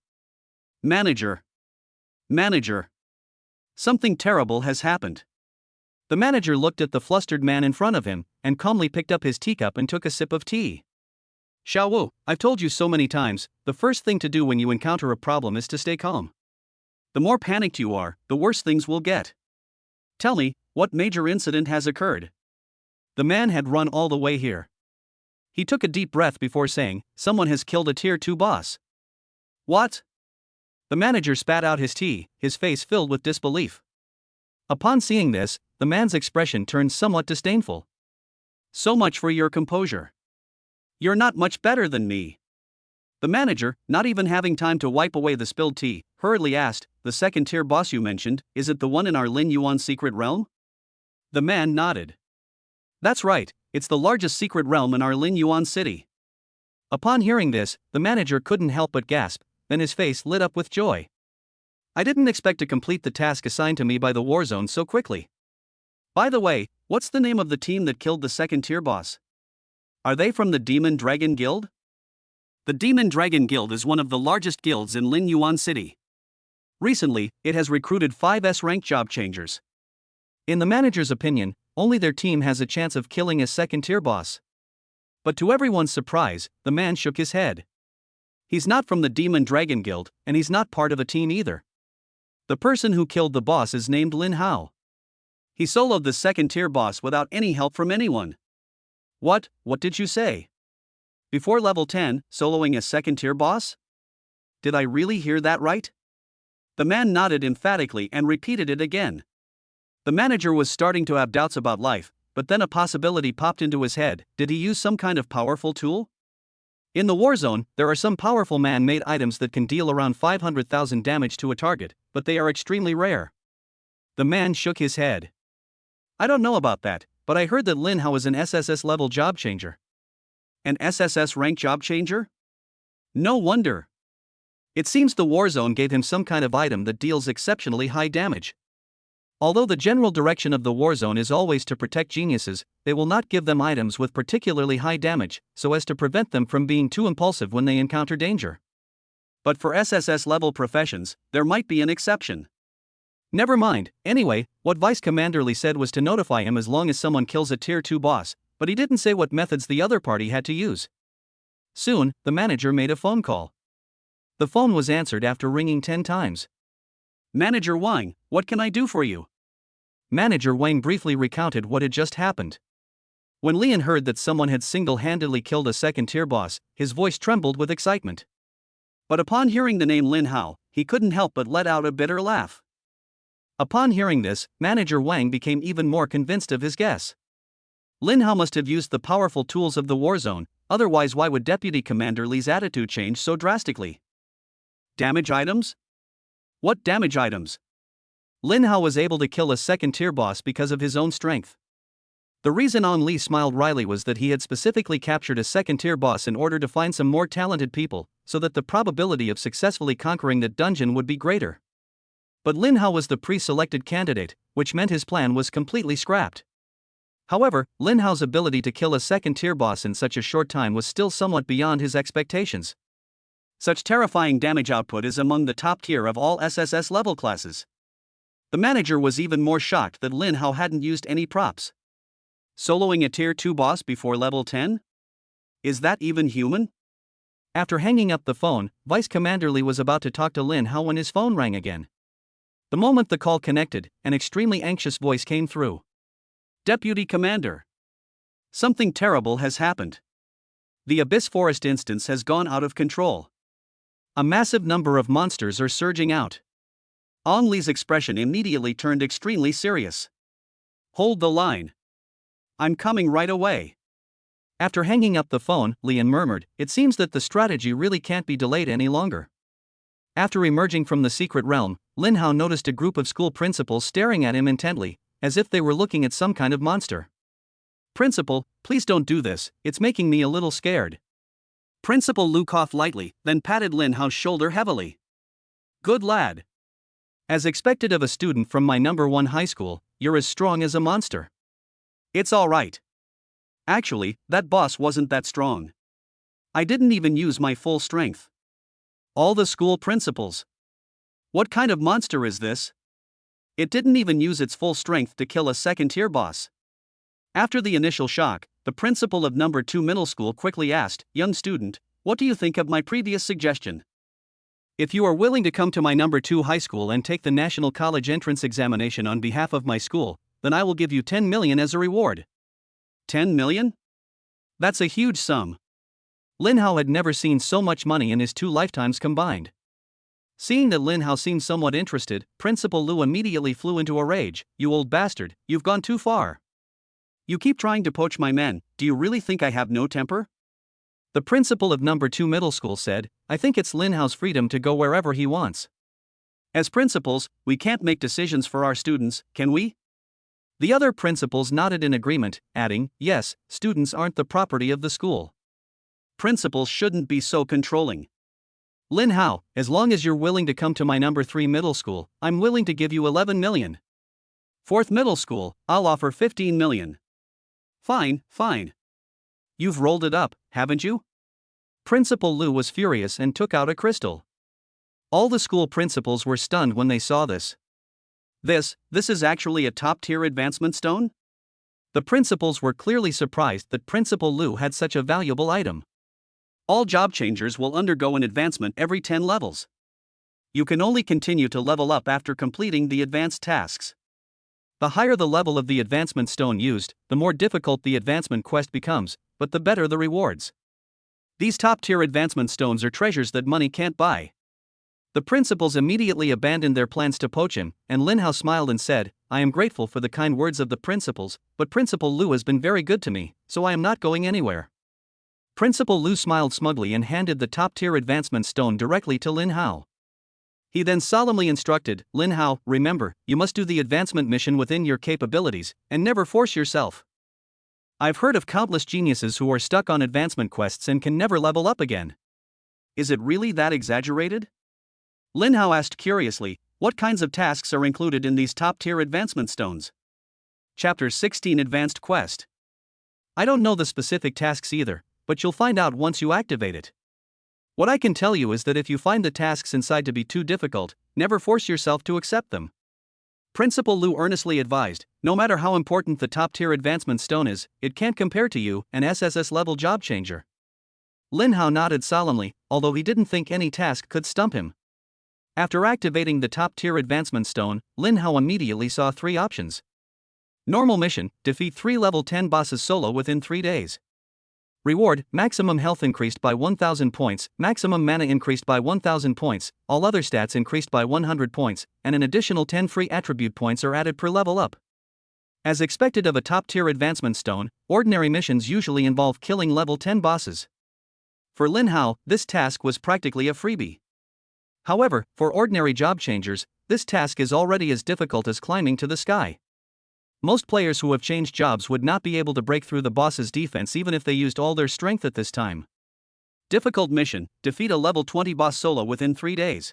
Manager. Manager. Something terrible has happened. The manager looked at the flustered man in front of him, and calmly picked up his teacup and took a sip of tea. Xiao Wu, I've told you so many times, the first thing to do when you encounter a problem is to stay calm. The more panicked you are, the worse things will get. Tell me, what major incident has occurred? The man had run all the way here. He took a deep breath before saying, someone has killed a tier 2 boss. What? The manager spat out his tea, his face filled with disbelief. Upon seeing this, the man's expression turned somewhat disdainful. So much for your composure. You're not much better than me. The manager, not even having time to wipe away the spilled tea, hurriedly asked, the second tier boss you mentioned, is it the one in our Lin Yuan secret realm? The man nodded. That's right, it's the largest secret realm in our Lin Yuan city. Upon hearing this, the manager couldn't help but gasp, then his face lit up with joy. I didn't expect to complete the task assigned to me by the war zone so quickly. By the way, what's the name of the team that killed the second tier boss? Are they from the Demon Dragon Guild? The Demon Dragon Guild is one of the largest guilds in Lin Yuan City. Recently, it has recruited 5 S-rank job changers. In the manager's opinion, only their team has a chance of killing a second-tier boss. But to everyone's surprise, the man shook his head. He's not from the Demon Dragon Guild, and he's not part of a team either. The person who killed the boss is named Lin Hao. He soloed the second-tier boss without any help from anyone. What did you say? Before level 10, soloing a second-tier boss? Did I really hear that right? The man nodded emphatically and repeated it again. The manager was starting to have doubts about life, but then a possibility popped into his head. Did he use some kind of powerful tool? In the war zone, there are some powerful man-made items that can deal around 500,000 damage to a target, but they are extremely rare. The man shook his head. I don't know about that, but I heard that Lin Hao is an SSS-level job changer. An SSS rank job changer? No wonder. It seems the war zone gave him some kind of item that deals exceptionally high damage. Although the general direction of the war zone is always to protect geniuses, they will not give them items with particularly high damage, so as to prevent them from being too impulsive when they encounter danger. But for SSS-level professions, there might be an exception. Never mind, anyway, what Vice Commander Li said was to notify him as long as someone kills a tier 2 boss, but he didn't say what methods the other party had to use. Soon, the manager made a phone call. The phone was answered after ringing 10 times. Manager Wang, what can I do for you? Manager Wang briefly recounted what had just happened. When Lian heard that someone had single-handedly killed a second-tier boss, his voice trembled with excitement. But upon hearing the name Lin Hao, he couldn't help but let out a bitter laugh. Upon hearing this, Manager Wang became even more convinced of his guess. Lin Hao must have used the powerful tools of the war zone, otherwise why would Deputy Commander Li's attitude change so drastically? Damage items? What damage items? Lin Hao was able to kill a second-tier boss because of his own strength. The reason On Li smiled wryly was that he had specifically captured a second-tier boss in order to find some more talented people, so that the probability of successfully conquering that dungeon would be greater. But Lin Hao was the pre-selected candidate, which meant his plan was completely scrapped. However, Lin Hao's ability to kill a second-tier boss in such a short time was still somewhat beyond his expectations. Such terrifying damage output is among the top tier of all SSS level classes. The manager was even more shocked that Lin Hao hadn't used any props. Soloing a tier 2 boss before level 10? Is that even human? After hanging up the phone, Vice Commander Li was about to talk to Lin Hao when his phone rang again. The moment the call connected, an extremely anxious voice came through. Deputy Commander. Something terrible has happened. The Abyss Forest instance has gone out of control. A massive number of monsters are surging out. Ong Li's expression immediately turned extremely serious. Hold the line. I'm coming right away. After hanging up the phone, Lian murmured, it seems that the strategy really can't be delayed any longer. After emerging from the secret realm, Lin Hao noticed a group of school principals staring at him intently, as if they were looking at some kind of monster. Principal, please don't do this, it's making me a little scared. Principal Lu coughed lightly, then patted Lin Hao's shoulder heavily. Good lad. As expected of a student from my number 1 high school, you're as strong as a monster. It's alright. Actually, that boss wasn't that strong. I didn't even use my full strength. All the school principals. What kind of monster is this? It didn't even use its full strength to kill a second-tier boss. After the initial shock, the principal of number 2 middle school quickly asked, young student, what do you think of my previous suggestion? If you are willing to come to my number 2 high school and take the national college entrance examination on behalf of my school, then I will give you 10 million as a reward. 10 million? That's a huge sum. Lin Hao had never seen so much money in his 2 lifetimes combined. Seeing that Lin Hao seemed somewhat interested, Principal Lu immediately flew into a rage. You old bastard, you've gone too far. You keep trying to poach my men, do you really think I have no temper? The principal of number 2 middle school said, I think it's Lin Hao's freedom to go wherever he wants. As principals, we can't make decisions for our students, can we? The other principals nodded in agreement, adding, yes, students aren't the property of the school. Principals shouldn't be so controlling. Lin Hao, as long as you're willing to come to my number 3 middle school, I'm willing to give you 11 million. 4th middle school, I'll offer 15 million. Fine, fine. You've rolled it up, haven't you? Principal Lu was furious and took out a crystal. All the school principals were stunned when they saw this. This is actually a top-tier advancement stone? The principals were clearly surprised that Principal Lu had such a valuable item. All job changers will undergo an advancement every 10 levels. You can only continue to level up after completing the advanced tasks. The higher the level of the advancement stone used, the more difficult the advancement quest becomes, but the better the rewards. These top-tier advancement stones are treasures that money can't buy. The principals immediately abandoned their plans to poach him, and Lin Hao smiled and said, I am grateful for the kind words of the principals, but Principal Lu has been very good to me, so I am not going anywhere. Principal Lu smiled smugly and handed the top-tier advancement stone directly to Lin Hao. He then solemnly instructed, Lin Hao, remember, you must do the advancement mission within your capabilities, and never force yourself. I've heard of countless geniuses who are stuck on advancement quests and can never level up again. Is it really that exaggerated? Lin Hao asked curiously, what kinds of tasks are included in these top-tier advancement stones? Chapter 16 Advanced Quest. I don't know the specific tasks either, but you'll find out once you activate it. What I can tell you is that if you find the tasks inside to be too difficult, never force yourself to accept them. Principal Lu earnestly advised, no matter how important the top-tier advancement stone is, it can't compare to you, an SSS-level job changer. Lin Hao nodded solemnly, although he didn't think any task could stump him. After activating the top-tier advancement stone, Lin Hao immediately saw 3 options. Normal mission, defeat 3 level 10 bosses solo within 3 days. Reward, maximum health increased by 1000 points, maximum mana increased by 1000 points, all other stats increased by 100 points, and an additional 10 free attribute points are added per level up. As expected of a top-tier advancement stone, ordinary missions usually involve killing level 10 bosses. For Lin Hao, this task was practically a freebie. However, for ordinary job changers, this task is already as difficult as climbing to the sky. Most players who have changed jobs would not be able to break through the boss's defense even if they used all their strength at this time. Difficult mission, defeat a level 20 boss solo within 3 days.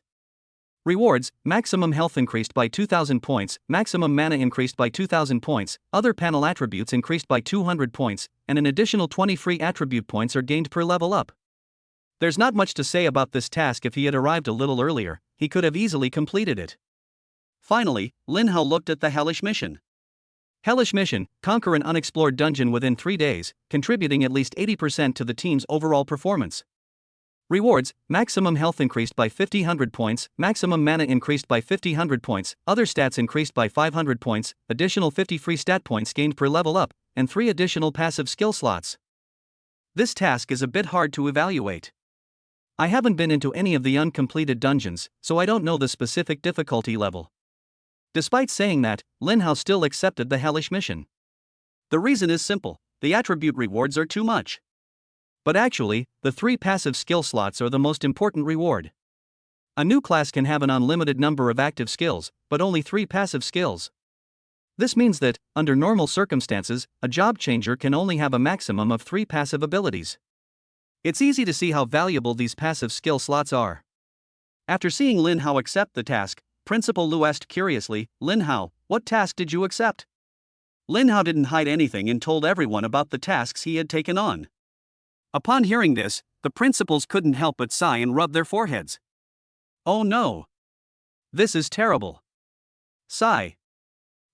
Rewards, maximum health increased by 2000 points, maximum mana increased by 2000 points, other panel attributes increased by 200 points, and an additional 20 free attribute points are gained per level up. There's not much to say about this task. If he had arrived a little earlier, he could have easily completed it. Finally, Lin Hao looked at the Hellish mission. Hellish mission, conquer an unexplored dungeon within 3 days, contributing at least 80% to the team's overall performance. Rewards, maximum health increased by 500 points, maximum mana increased by 500 points, other stats increased by 500 points, additional 50 free stat points gained per level up, and 3 additional passive skill slots. This task is a bit hard to evaluate. I haven't been into any of the uncompleted dungeons, so I don't know the specific difficulty level. Despite saying that, Lin Hao still accepted the hellish mission. The reason is simple: the attribute rewards are too much. But actually, the 3 passive skill slots are the most important reward. A new class can have an unlimited number of active skills, but only 3 passive skills. This means that, under normal circumstances, a job changer can only have a maximum of 3 passive abilities. It's easy to see how valuable these passive skill slots are. After seeing Lin Hao accept the task, Principal Lu asked curiously, "Lin Hao, what task did you accept?" Lin Hao didn't hide anything and told everyone about the tasks he had taken on. Upon hearing this, the principals couldn't help but sigh and rub their foreheads. Oh no! This is terrible. Sigh.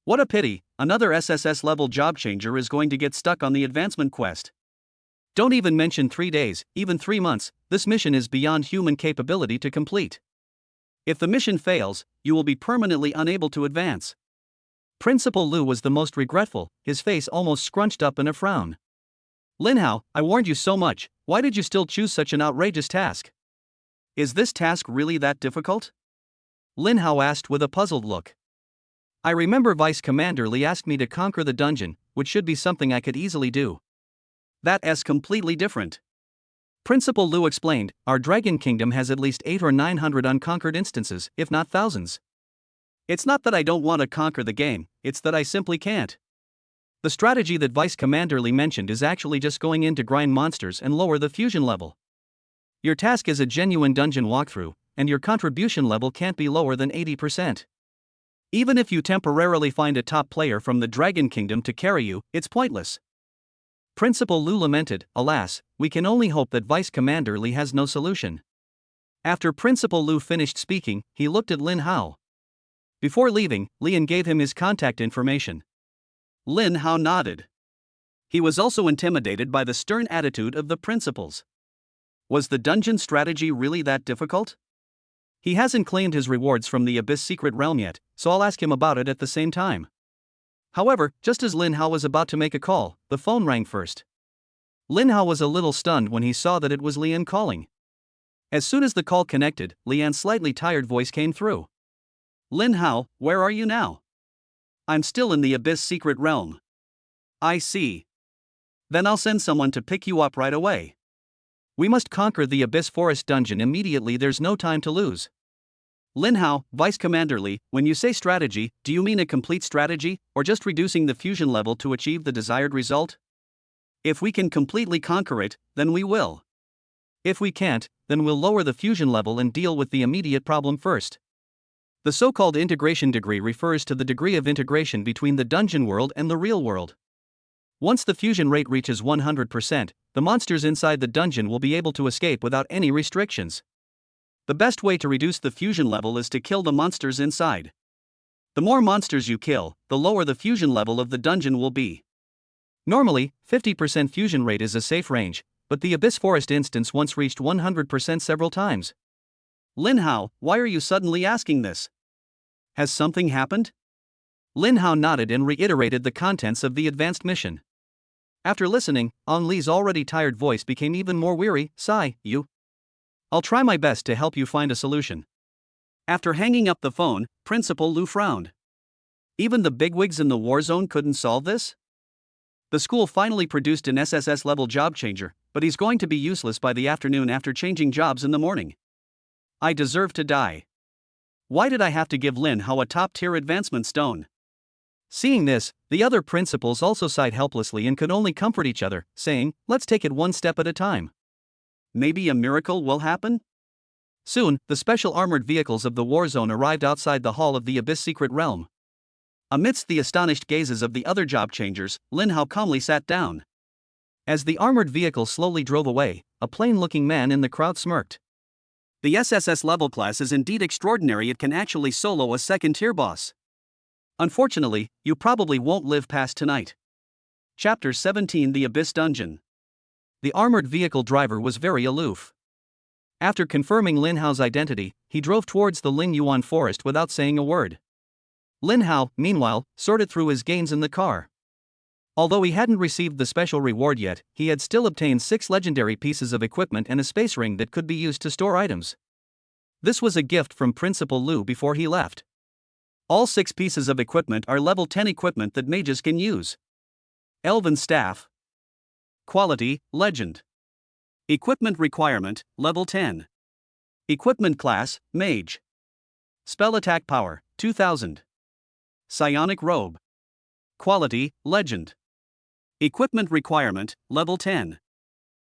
What a pity, another SSS level job changer is going to get stuck on the advancement quest. Don't even mention 3 days, even 3 months, this mission is beyond human capability to complete. If the mission fails, you will be permanently unable to advance. Principal Lu was the most regretful, his face almost scrunched up in a frown. Lin Hao, I warned you so much, why did you still choose such an outrageous task? Is this task really that difficult? Lin Hao asked with a puzzled look. I remember Vice Commander Li asked me to conquer the dungeon, which should be something I could easily do. That's completely different. Principal Lu explained, our Dragon Kingdom has at least 800 or 900 unconquered instances, if not thousands. It's not that I don't want to conquer the game, it's that I simply can't. The strategy that Vice Commander Li mentioned is actually just going in to grind monsters and lower the fusion level. Your task is a genuine dungeon walkthrough, and your contribution level can't be lower than 80%. Even if you temporarily find a top player from the Dragon Kingdom to carry you, it's pointless. Principal Lu lamented, alas, we can only hope that Vice Commander Li has no solution. After Principal Lu finished speaking, he looked at Lin Hao. Before leaving, Lian gave him his contact information. Lin Hao nodded. He was also intimidated by the stern attitude of the principals. Was the dungeon strategy really that difficult? He hasn't claimed his rewards from the Abyss Secret Realm yet, so I'll ask him about it at the same time. However, just as Lin Hao was about to make a call, the phone rang first. Lin Hao was a little stunned when he saw that it was Lian calling. As soon as the call connected, Lian's slightly tired voice came through. Lin Hao, where are you now? I'm still in the Abyss Secret Realm. I see. Then I'll send someone to pick you up right away. We must conquer the Abyss Forest dungeon immediately, there's no time to lose. Lin Hao, Vice Commander Li, when you say strategy, do you mean a complete strategy, or just reducing the fusion level to achieve the desired result? If we can completely conquer it, then we will. If we can't, then we'll lower the fusion level and deal with the immediate problem first. The so-called integration degree refers to the degree of integration between the dungeon world and the real world. Once the fusion rate reaches 100%, the monsters inside the dungeon will be able to escape without any restrictions. The best way to reduce the fusion level is to kill the monsters inside. The more monsters you kill, the lower the fusion level of the dungeon will be. Normally, 50% fusion rate is a safe range, but the Abyss Forest instance once reached 100% several times. Lin Hao, why are you suddenly asking this? Has something happened? Lin Hao nodded and reiterated the contents of the advanced mission. After listening, Ang Li's already tired voice became even more weary. Sigh, you. I'll try my best to help you find a solution. After hanging up the phone, Principal Lu frowned. Even the bigwigs in the war zone couldn't solve this? The school finally produced an SSS-level job changer, but he's going to be useless by the afternoon after changing jobs in the morning. I deserve to die. Why did I have to give Lin Hao a top-tier advancement stone? Seeing this, the other principals also sighed helplessly and could only comfort each other, saying, let's take it one step at a time. Maybe a miracle will happen? Soon, the special armored vehicles of the war zone arrived outside the hall of the Abyss Secret Realm. Amidst the astonished gazes of the other job changers, Lin Hao calmly sat down. As the armored vehicle slowly drove away, a plain-looking man in the crowd smirked. The SSS level class is indeed extraordinary, it can actually solo a second-tier boss. Unfortunately, you probably won't live past tonight. Chapter 17: The Abyss Dungeon. The armored vehicle driver was very aloof. After confirming Lin Hao's identity, he drove towards the Ling Yuan forest without saying a word. Lin Hao, meanwhile, sorted through his gains in the car. Although he hadn't received the special reward yet, he had still obtained 6 legendary pieces of equipment and a space ring that could be used to store items. This was a gift from Principal Lu before he left. All 6 pieces of equipment are level 10 equipment that mages can use. Elven Staff. Quality, Legend. Equipment requirement, level 10. Equipment class, Mage. Spell attack power, 2000. Psionic Robe. Quality, Legend. Equipment requirement, level 10.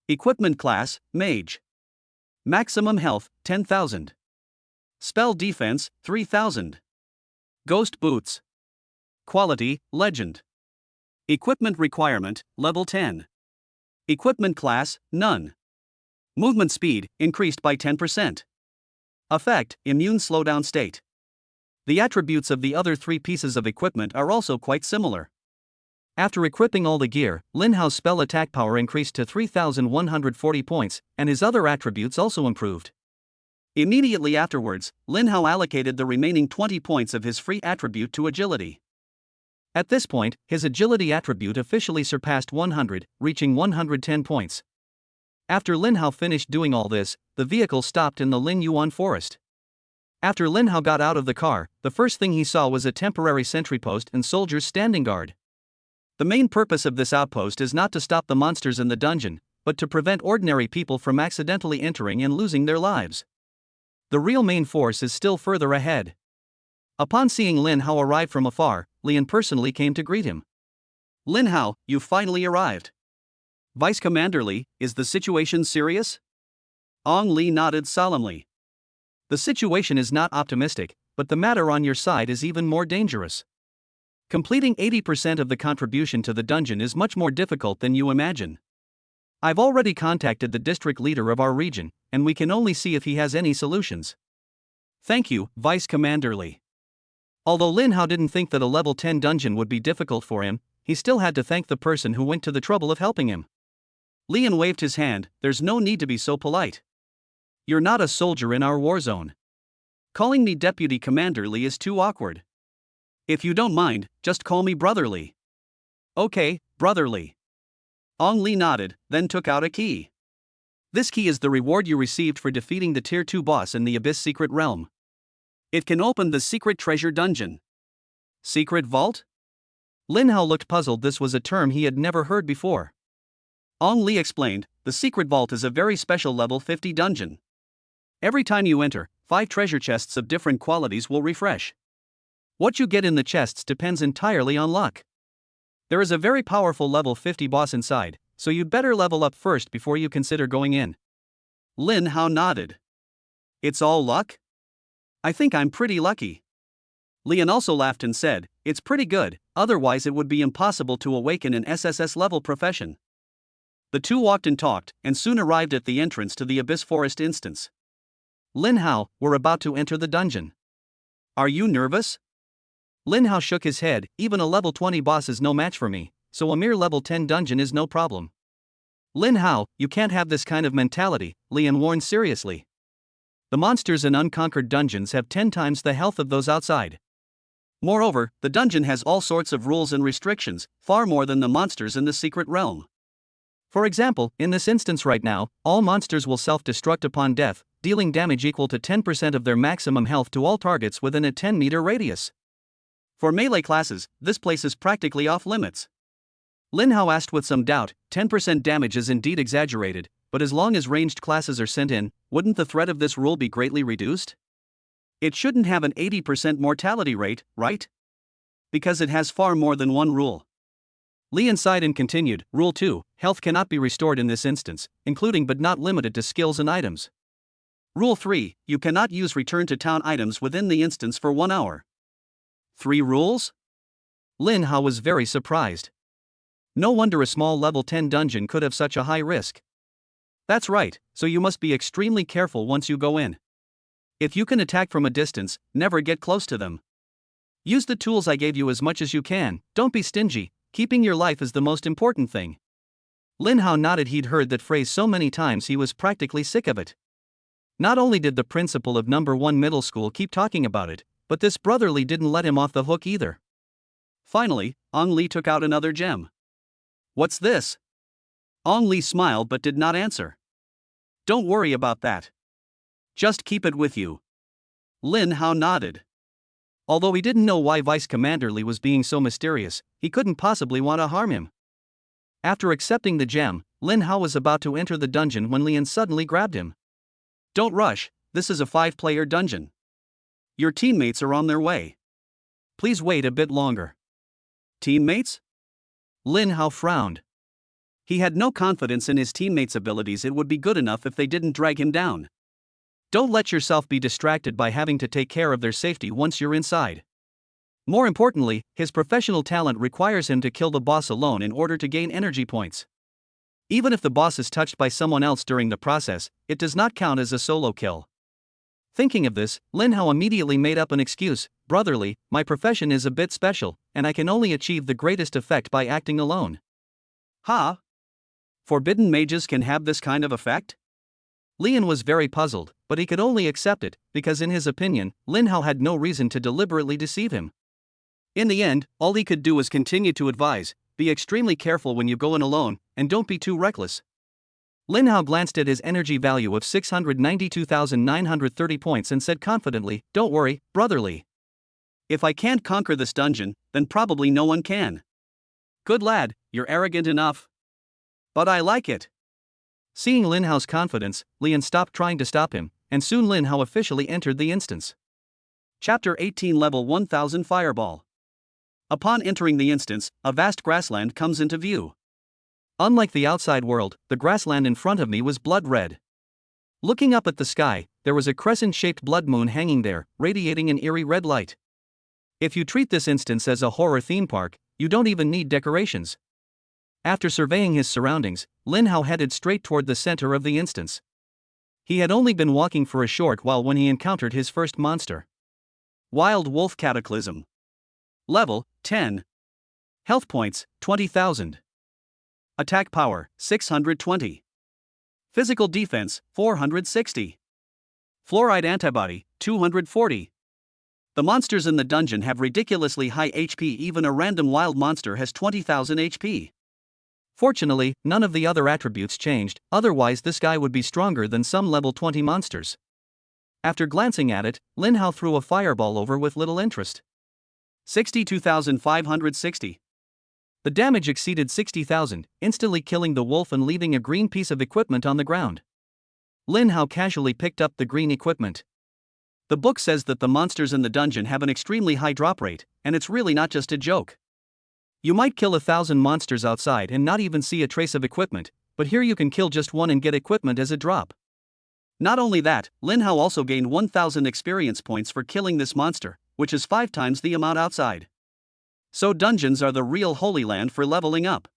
Equipment class, Mage. Maximum health, 10,000. Spell defense, 3,000. Ghost Boots. Quality, Legend. Equipment requirement, level 10. Equipment class, None. Movement speed, increased by 10%. Effect, Immune slowdown state. The attributes of the other 3 pieces of equipment are also quite similar. After equipping all the gear, Lin Hao's spell attack power increased to 3,140 points, and his other attributes also improved. Immediately afterwards, Lin Hao allocated the remaining 20 points of his free attribute to agility. At this point, his agility attribute officially surpassed 100, reaching 110 points. After Lin Hao finished doing all this, the vehicle stopped in the Lin Yuan forest. After Lin Hao got out of the car, the first thing he saw was a temporary sentry post and soldiers standing guard. The main purpose of this outpost is not to stop the monsters in the dungeon, but to prevent ordinary people from accidentally entering and losing their lives. The real main force is still further ahead. Upon seeing Lin Hao arrive from afar, Lian personally came to greet him. Lin Hao, you finally arrived. Vice Commander Li, is the situation serious? Ong Li nodded solemnly. The situation is not optimistic, but the matter on your side is even more dangerous. Completing 80% of the contribution to the dungeon is much more difficult than you imagine. I've already contacted the district leader of our region, and we can only see if he has any solutions. Thank you, Vice Commander Li. Although Lin Hao didn't think that a level 10 dungeon would be difficult for him, he still had to thank the person who went to the trouble of helping him. Lian waved his hand. There's no need to be so polite. You're not a soldier in our war zone. Calling me Deputy Commander Li is too awkward. If you don't mind, just call me Brother Li. Okay, Brother Li. Ong Li nodded, then took out a key. This key is the reward you received for defeating the Tier 2 boss in the Abyss Secret Realm. It can open the secret treasure dungeon. Secret vault? Lin Hao looked puzzled. This was a term he had never heard before. Ong Li explained, the secret vault is a very special level 50 dungeon. Every time you enter, 5 treasure chests of different qualities will refresh. What you get in the chests depends entirely on luck. There is a very powerful level 50 boss inside, so you'd better level up first before you consider going in. Lin Hao nodded. It's all luck? I think I'm pretty lucky. Lian also laughed and said, it's pretty good, otherwise it would be impossible to awaken an SSS level profession. The two walked and talked, and soon arrived at the entrance to the Abyss Forest instance. Lin Hao, we're about to enter the dungeon. Are you nervous? Lin Hao shook his head. Even a level 20 boss is no match for me, so a mere level 10 dungeon is no problem. Lin Hao, you can't have this kind of mentality, Lian warned seriously. The monsters in unconquered dungeons have 10 times the health of those outside. Moreover, the dungeon has all sorts of rules and restrictions, far more than the monsters in the secret realm. For example, in this instance right now, all monsters will self-destruct upon death, dealing damage equal to 10% of their maximum health to all targets within a 10-meter radius. For melee classes, this place is practically off-limits. Lin Hao asked with some doubt, 10% damage is indeed exaggerated, but as long as ranged classes are sent in, wouldn't the threat of this rule be greatly reduced? It shouldn't have an 80% mortality rate, right? Because it has far more than one rule. Lian sighed and continued, Rule 2, health cannot be restored in this instance, including but not limited to skills and items. Rule 3, you cannot use return to town items within the instance for 1 hour. 3 rules? Lin Hao was very surprised. No wonder a small level 10 dungeon could have such a high risk. That's right, so you must be extremely careful once you go in. If you can attack from a distance, never get close to them. Use the tools I gave you as much as you can, don't be stingy, keeping your life is the most important thing. Lin Hao nodded. He'd heard that phrase so many times he was practically sick of it. Not only did the principal of number 1 middle school keep talking about it, but this brotherly didn't let him off the hook either. Finally, Ong Li took out another gem. What's this? Ong Li smiled but did not answer. Don't worry about that. Just keep it with you. Lin Hao nodded. Although he didn't know why Vice Commander Li was being so mysterious, he couldn't possibly want to harm him. After accepting the gem, Lin Hao was about to enter the dungeon when Lian suddenly grabbed him. Don't rush, this is a 5-player dungeon. Your teammates are on their way. Please wait a bit longer. Teammates? Lin Hao frowned. He had no confidence in his teammates' abilities. It would be good enough if they didn't drag him down. Don't let yourself be distracted by having to take care of their safety once you're inside. More importantly, his professional talent requires him to kill the boss alone in order to gain energy points. Even if the boss is touched by someone else during the process, it does not count as a solo kill. Thinking of this, Lin Hao immediately made up an excuse. Brotherly, my profession is a bit special, and I can only achieve the greatest effect by acting alone. Ha? Forbidden mages can have this kind of effect? Lian was very puzzled, but he could only accept it, because in his opinion, Lin Hao had no reason to deliberately deceive him. In the end, all he could do was continue to advise, be extremely careful when you go in alone, and don't be too reckless. Lin Hao glanced at his energy value of 692,930 points and said confidently, don't worry, brotherly. If I can't conquer this dungeon, then probably no one can. Good lad, you're arrogant enough. But I like it. Seeing Lin Hao's confidence, Lian stopped trying to stop him, and soon Lin Hao officially entered the instance. Chapter 18 Level 1000 Fireball. Upon entering the instance, a vast grassland comes into view. Unlike the outside world, the grassland in front of me was blood red. Looking up at the sky, there was a crescent-shaped blood moon hanging there, radiating an eerie red light. If you treat this instance as a horror theme park, you don't even need decorations. After surveying his surroundings, Lin Hao headed straight toward the center of the instance. He had only been walking for a short while when he encountered his first monster. Wild Wolf Cataclysm. Level 10. Health points 20,000. Attack power 620. Physical defense 460. Fluoride antibody 240. The monsters in the dungeon have ridiculously high HP. Even a random wild monster has 20,000 HP. Fortunately, none of the other attributes changed, otherwise this guy would be stronger than some level 20 monsters. After glancing at it, Lin Hao threw a fireball over with little interest. 62,560. The damage exceeded 60,000, instantly killing the wolf and leaving a green piece of equipment on the ground. Lin Hao casually picked up the green equipment. The book says that the monsters in the dungeon have an extremely high drop rate, and it's really not just a joke. You might kill 1,000 monsters outside and not even see a trace of equipment, but here you can kill just one and get equipment as a drop. Not only that, Lin Hao also gained 1,000 experience points for killing this monster, which is 5 times the amount outside. So dungeons are the real holy land for leveling up.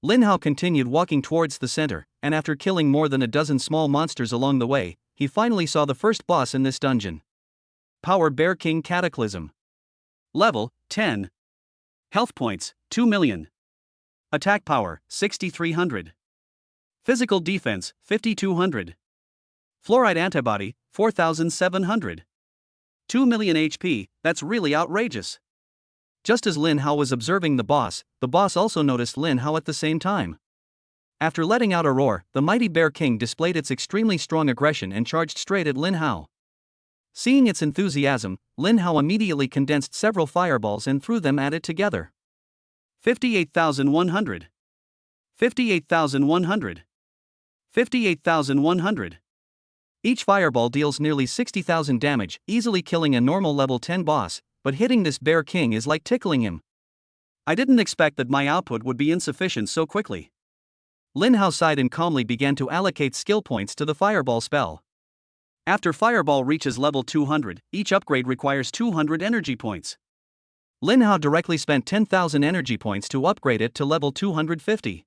Lin Hao continued walking towards the center, and after killing more than a dozen small monsters along the way, he finally saw the first boss in this dungeon. Power Bear King Cataclysm. Level 10. Health points 2 million. Attack power 6,300. Physical defense 5,200. Fluoride antibody 4,700. 2 million HP, that's really outrageous. Just as Lin Hao was observing the boss also noticed Lin Hao at the same time. After letting out a roar, the mighty Bear King displayed its extremely strong aggression and charged straight at Lin Hao. Seeing its enthusiasm, Lin Hao immediately condensed several fireballs and threw them at it together. 58,100. 58,100. 58,100. Each fireball deals nearly 60,000 damage, easily killing a normal level 10 boss, but hitting this Bear King is like tickling him. I didn't expect that my output would be insufficient so quickly. Lin Hao sighed and calmly began to allocate skill points to the fireball spell. After fireball reaches level 200, each upgrade requires 200 energy points. Lin Hao directly spent 10,000 energy points to upgrade it to level 250.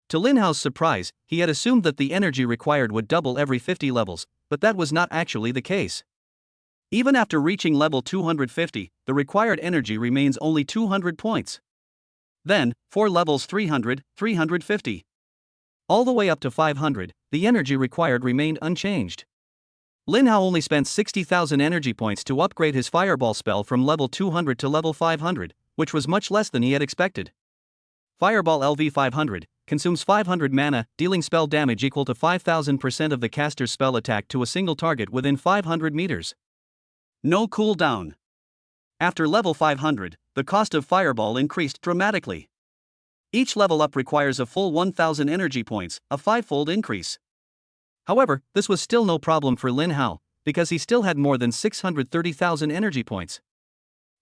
To Lin Hao's surprise, he had assumed that the energy required would double every 50 levels, but that was not actually the case. Even after reaching level 250, the required energy remains only 200 points. Then, for levels 300, 350. All the way up to 500, the energy required remained unchanged. Lin Hao only spent 60,000 energy points to upgrade his fireball spell from level 200 to level 500, which was much less than he had expected. Fireball LV 500 consumes 500 mana, dealing spell damage equal to 5000% of the caster's spell attack to a single target within 500 meters. No cooldown. After level 500, the cost of Fireball increased dramatically. Each level up requires a full 1000 energy points, a 5-fold increase. However, this was still no problem for Lin Hao, because he still had more than 630,000 energy points.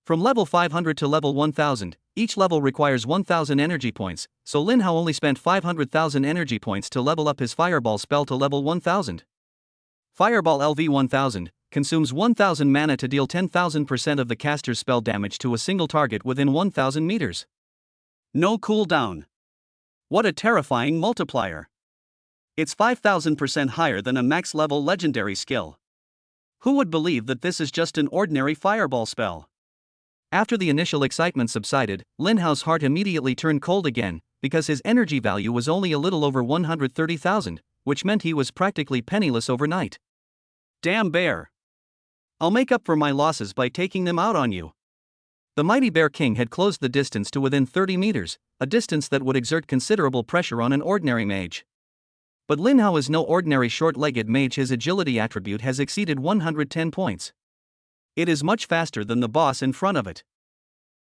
From level 500 to level 1000, each level requires 1000 energy points, so Lin Hao only spent 500,000 energy points to level up his Fireball spell to level 1000. Fireball LV 1000 consumes 1000 mana to deal 10,000% of the caster's spell damage to a single target within 1000 meters. No cooldown. What a terrifying multiplier. It's 5000% higher than a max level legendary skill. Who would believe that this is just an ordinary Fireball spell? After the initial excitement subsided, Lin Hao's heart immediately turned cold again, because his energy value was only a little over 130,000, which meant he was practically penniless overnight. Damn bear. I'll make up for my losses by taking them out on you. The mighty Bear King had closed the distance to within 30 meters, a distance that would exert considerable pressure on an ordinary mage. But Lin Hao is no ordinary short-legged mage. His agility attribute has exceeded 110 points. It is much faster than the boss in front of it.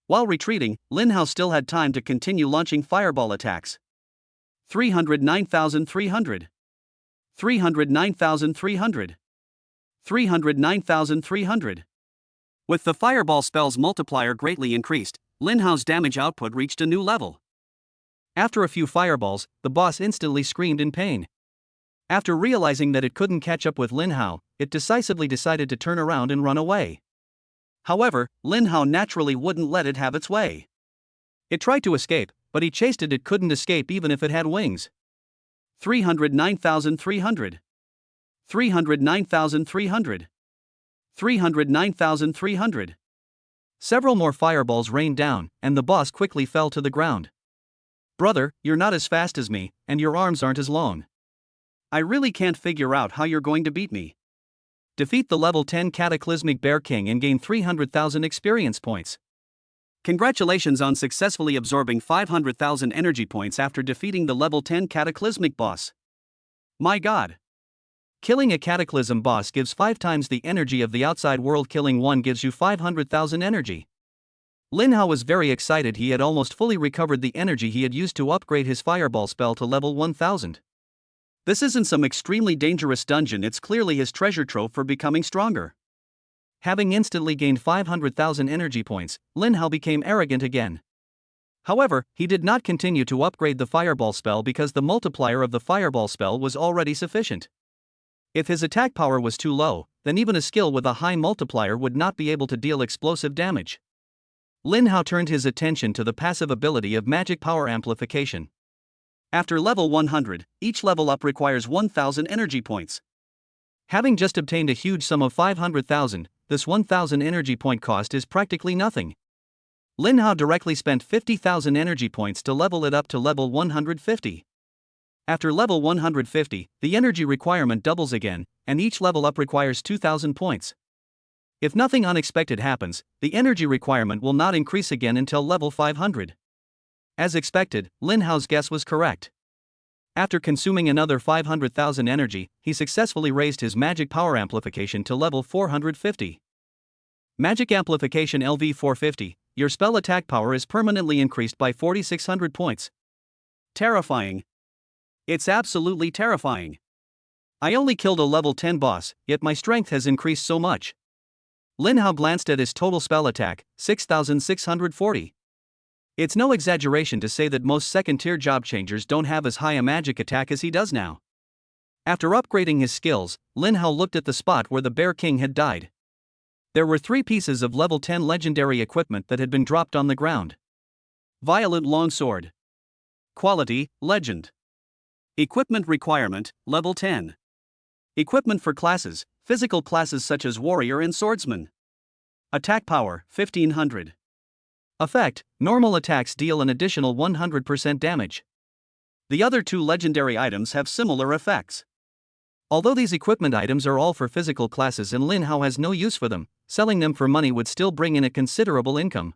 While retreating, Lin Hao still had time to continue launching Fireball attacks. 309,300. 309,300. 309,300. With the Fireball spell's multiplier greatly increased, Lin Hao's damage output reached a new level. After a few fireballs, the boss instantly screamed in pain. After realizing that it couldn't catch up with Lin Hao, it decisively decided to turn around and run away. However, Lin Hao naturally wouldn't let it have its way. It tried to escape, but he chased it. It couldn't escape even if it had wings. 309,300. 309,300. 309,300. Several more fireballs rained down, and the boss quickly fell to the ground. Brother, you're not as fast as me, and your arms aren't as long. I really can't figure out how you're going to beat me. Defeat the level 10 Cataclysmic Bear King and gain 300,000 experience points. Congratulations on successfully absorbing 500,000 energy points after defeating the level 10 Cataclysmic boss. My god. Killing a Cataclysm boss gives 5 times the energy of the outside world. Killing one gives you 500,000 energy. Lin Hao was very excited. He had almost fully recovered the energy he had used to upgrade his Fireball spell to level 1000. This isn't some extremely dangerous dungeon. It's clearly his treasure trove for becoming stronger. Having instantly gained 500,000 energy points, Lin Hao became arrogant again. However, he did not continue to upgrade the Fireball spell because the multiplier of the Fireball spell was already sufficient. If his attack power was too low, then even a skill with a high multiplier would not be able to deal explosive damage. Lin Hao turned his attention to the passive ability of Magic Power Amplification. After level 100, each level up requires 1000 energy points. Having just obtained a huge sum of 500,000, this 1000 energy point cost is practically nothing. Lin Hao directly spent 50,000 energy points to level it up to level 150. After level 150, the energy requirement doubles again, and each level up requires 2000 points. If nothing unexpected happens, the energy requirement will not increase again until level 500. As expected, Lin Hao's guess was correct. After consuming another 500,000 energy, he successfully raised his Magic Power Amplification to level 450. Magic Amplification LV 450, your spell attack power is permanently increased by 4600 points. Terrifying. It's absolutely terrifying. I only killed a level 10 boss, yet my strength has increased so much. Lin Hao glanced at his total spell attack, 6,640. It's no exaggeration to say that most second-tier job changers don't have as high a magic attack as he does now. After upgrading his skills, Lin Hao looked at the spot where the Bear King had died. There were 3 pieces of level 10 legendary equipment that had been dropped on the ground. Violent Longsword. Quality, Legend. Equipment requirement, level 10. Equipment for classes, physical classes such as Warrior and Swordsman. Attack power, 1500. Effect, normal attacks deal an additional 100% damage. The other 2 legendary items have similar effects. Although these equipment items are all for physical classes and Lin Hao has no use for them, selling them for money would still bring in a considerable income.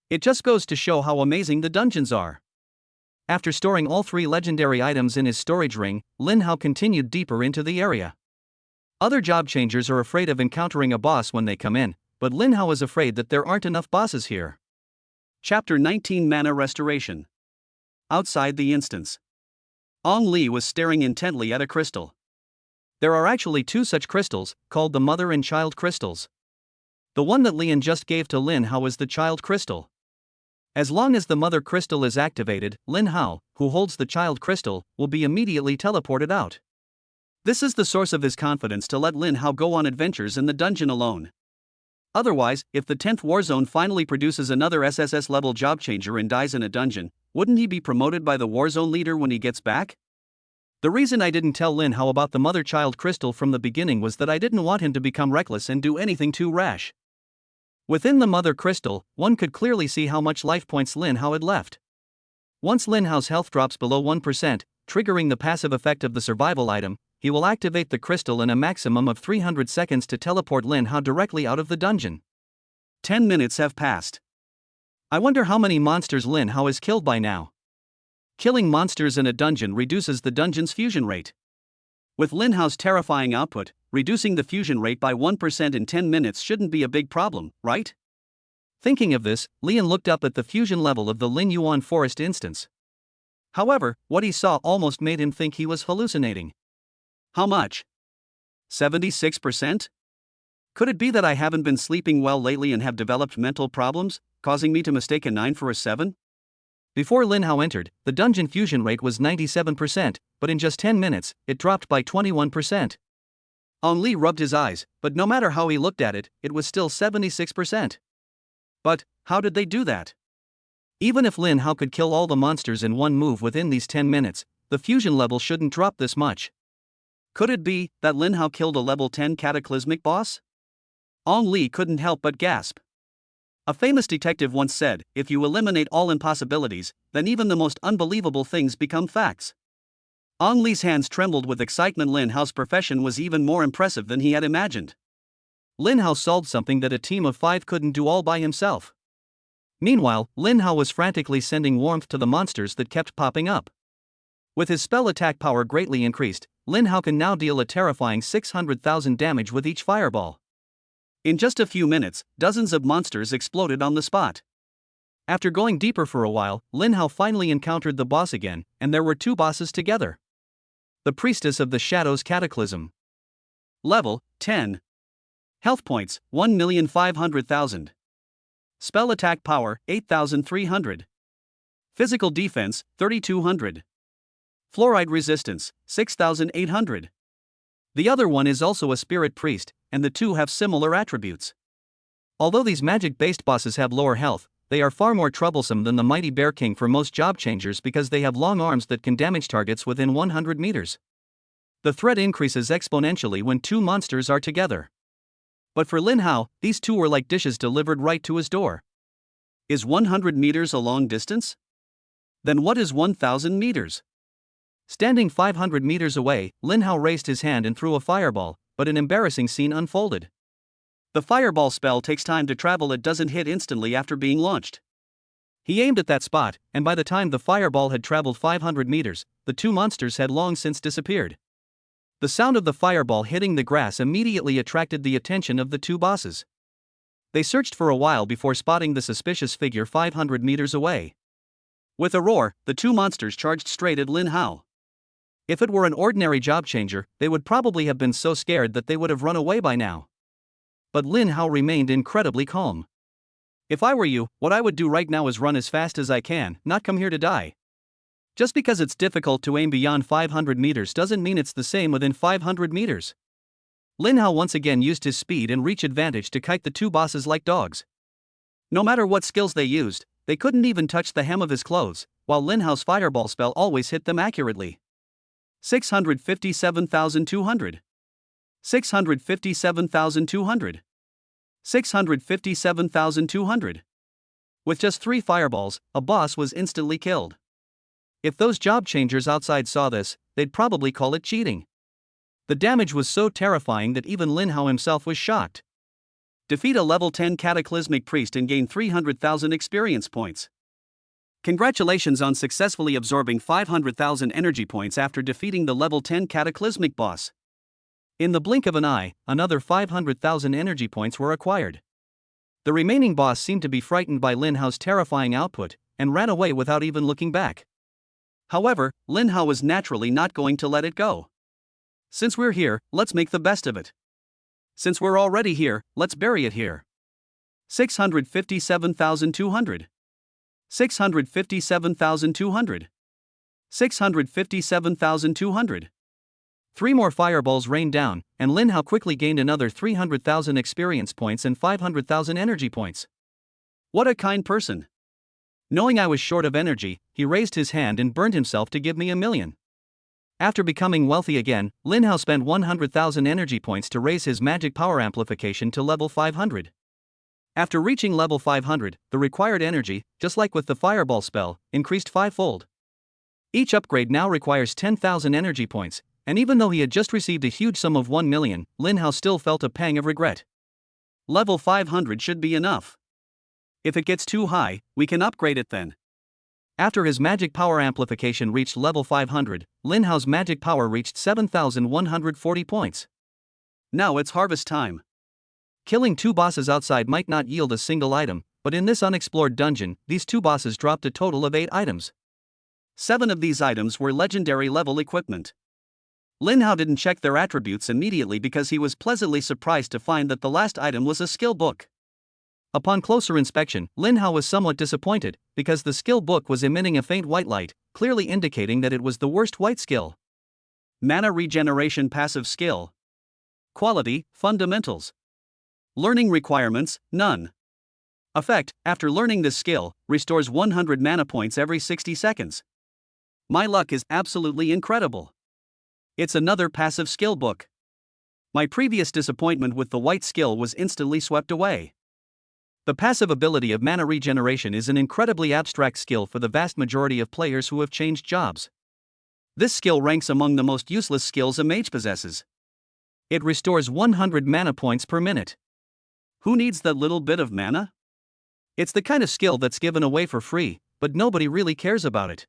It just goes to show how amazing the dungeons are. After storing all 3 legendary items in his storage ring, Lin Hao continued deeper into the area. Other job changers are afraid of encountering a boss when they come in, but Lin Hao is afraid that there aren't enough bosses here. Chapter 19 Mana Restoration. Outside the instance, Ong Li was staring intently at a crystal. There are actually 2 such crystals, called the Mother and Child crystals. The one that Lian just gave to Lin Hao is the Child crystal. As long as the Mother crystal is activated, Lin Hao, who holds the Child crystal, will be immediately teleported out. This is the source of his confidence to let Lin Hao go on adventures in the dungeon alone. Otherwise, if the 10th Warzone finally produces another SSS-level job changer and dies in a dungeon, wouldn't he be promoted by the Warzone leader when he gets back? The reason I didn't tell Lin Hao about the Mother-Child crystal from the beginning was that I didn't want him to become reckless and do anything too rash. Within the Mother crystal, one could clearly see how much life points Lin Hao had left. Once Lin Hao's health drops below 1%, triggering the passive effect of the survival item, he will activate the crystal in a maximum of 300 seconds to teleport Lin Hao directly out of the dungeon. 10 minutes have passed. I wonder how many monsters Lin Hao has killed by now. Killing monsters in a dungeon reduces the dungeon's fusion rate. With Lin Hao's terrifying output, reducing the fusion rate by 1% in 10 minutes shouldn't be a big problem, right? Thinking of this, Lian looked up at the fusion level of the Lin Yuan Forest instance. However, what he saw almost made him think he was hallucinating. How much? 76%? Could it be that I haven't been sleeping well lately and have developed mental problems, causing me to mistake a 9 for a 7? Before Lin Hao entered, the dungeon fusion rate was 97%, but in just 10 minutes, it dropped by 21%. Ong Li rubbed his eyes, but no matter how he looked at it, it was still 76%. But, how did they do that? Even if Lin Hao could kill all the monsters in one move within these 10 minutes, the fusion level shouldn't drop this much. Could it be that Lin Hao killed a level 10 cataclysmic boss? Ong Li couldn't help but gasp. A famous detective once said, if you eliminate all impossibilities, then even the most unbelievable things become facts. Ong Li's hands trembled with excitement. Lin Hao's profession was even more impressive than he had imagined. Lin Hao solved something that a team of 5 couldn't do all by himself. Meanwhile, Lin Hao was frantically sending warmth to the monsters that kept popping up. With his spell attack power greatly increased, Lin Hao can now deal a terrifying 600,000 damage with each fireball. In just a few minutes, dozens of monsters exploded on the spot. After going deeper for a while, Lin Hao finally encountered the boss again, and there were 2 bosses together. The Priestess of the Shadows Cataclysm. Level 10. Health points 1,500,000. Spell attack power 8,300. Physical defense 3,200. Fluoride resistance 6,800. The other one is also a spirit priest, and the 2 have similar attributes. Although these magic-based bosses have lower health, they are far more troublesome than the mighty Bear King for most job changers because they have long arms that can damage targets within 100 meters. The threat increases exponentially when 2 monsters are together. But for Lin Hao, these 2 were like dishes delivered right to his door. Is 100 meters a long distance? Then what is 1,000 meters? Standing 500 meters away, Lin Hao raised his hand and threw a fireball, but an embarrassing scene unfolded. The fireball spell takes time to travel. It doesn't hit instantly after being launched. He aimed at that spot, and by the time the fireball had traveled 500 meters, the 2 monsters had long since disappeared. The sound of the fireball hitting the grass immediately attracted the attention of the 2 bosses. They searched for a while before spotting the suspicious figure 500 meters away. With a roar, the 2 monsters charged straight at Lin Hao. If it were an ordinary job changer, they would probably have been so scared that they would have run away by now. But Lin Hao remained incredibly calm. If I were you, what I would do right now is run as fast as I can, not come here to die. Just because it's difficult to aim beyond 500 meters doesn't mean it's the same within 500 meters. Lin Hao once again used his speed and reach advantage to kite the 2 bosses like dogs. No matter what skills they used, they couldn't even touch the hem of his clothes, while Lin Hao's fireball spell always hit them accurately. 657,200. 657,200. 657,200. With just 3 fireballs, a boss was instantly killed. If those job changers outside saw this, they'd probably call it cheating. The damage was so terrifying that even Lin Hao himself was shocked. Defeat a level 10 cataclysmic priest and gain 300,000 experience points. Congratulations on successfully absorbing 500,000 energy points after defeating the level 10 cataclysmic boss. In the blink of an eye, another 500,000 energy points were acquired. The remaining boss seemed to be frightened by Lin Hao's terrifying output, and ran away without even looking back. However, Lin Hao was naturally not going to let it go. Since we're here, let's make the best of it. Since we're already here, let's bury it here. 657,200. 657,200. 657,200. 3 more fireballs rained down, and Lin Hao quickly gained another 300,000 experience points and 500,000 energy points. What a kind person. Knowing I was short of energy, he raised his hand and burned himself to give me 1,000,000. After becoming wealthy again, Lin Hao spent 100,000 energy points to raise his magic power amplification to level 500. After reaching level 500, the required energy, just like with the fireball spell, increased 5-fold. Each upgrade now requires 10,000 energy points, and even though he had just received a huge sum of 1,000,000, Lin Hao still felt a pang of regret. Level 500 should be enough. If it gets too high, we can upgrade it then. After his magic power amplification reached level 500, Lin Hao's magic power reached 7,140 points. Now it's harvest time. Killing 2 bosses outside might not yield a single item, but in this unexplored dungeon, these 2 bosses dropped a total of 8 items. 7 of these items were legendary level equipment. Lin Hao didn't check their attributes immediately because he was pleasantly surprised to find that the last item was a skill book. Upon closer inspection, Lin Hao was somewhat disappointed, because the skill book was emitting a faint white light, clearly indicating that it was the worst white skill. Mana regeneration passive skill. Quality, fundamentals. Learning requirements, none. Effect, after learning this skill, restores 100 mana points every 60 seconds. My luck is absolutely incredible. It's another passive skill book. My previous disappointment with the white skill was instantly swept away. The passive ability of mana regeneration is an incredibly abstract skill for the vast majority of players who have changed jobs. This skill ranks among the most useless skills a mage possesses. It restores 100 mana points per minute. Who needs that little bit of mana? It's the kind of skill that's given away for free, but nobody really cares about it.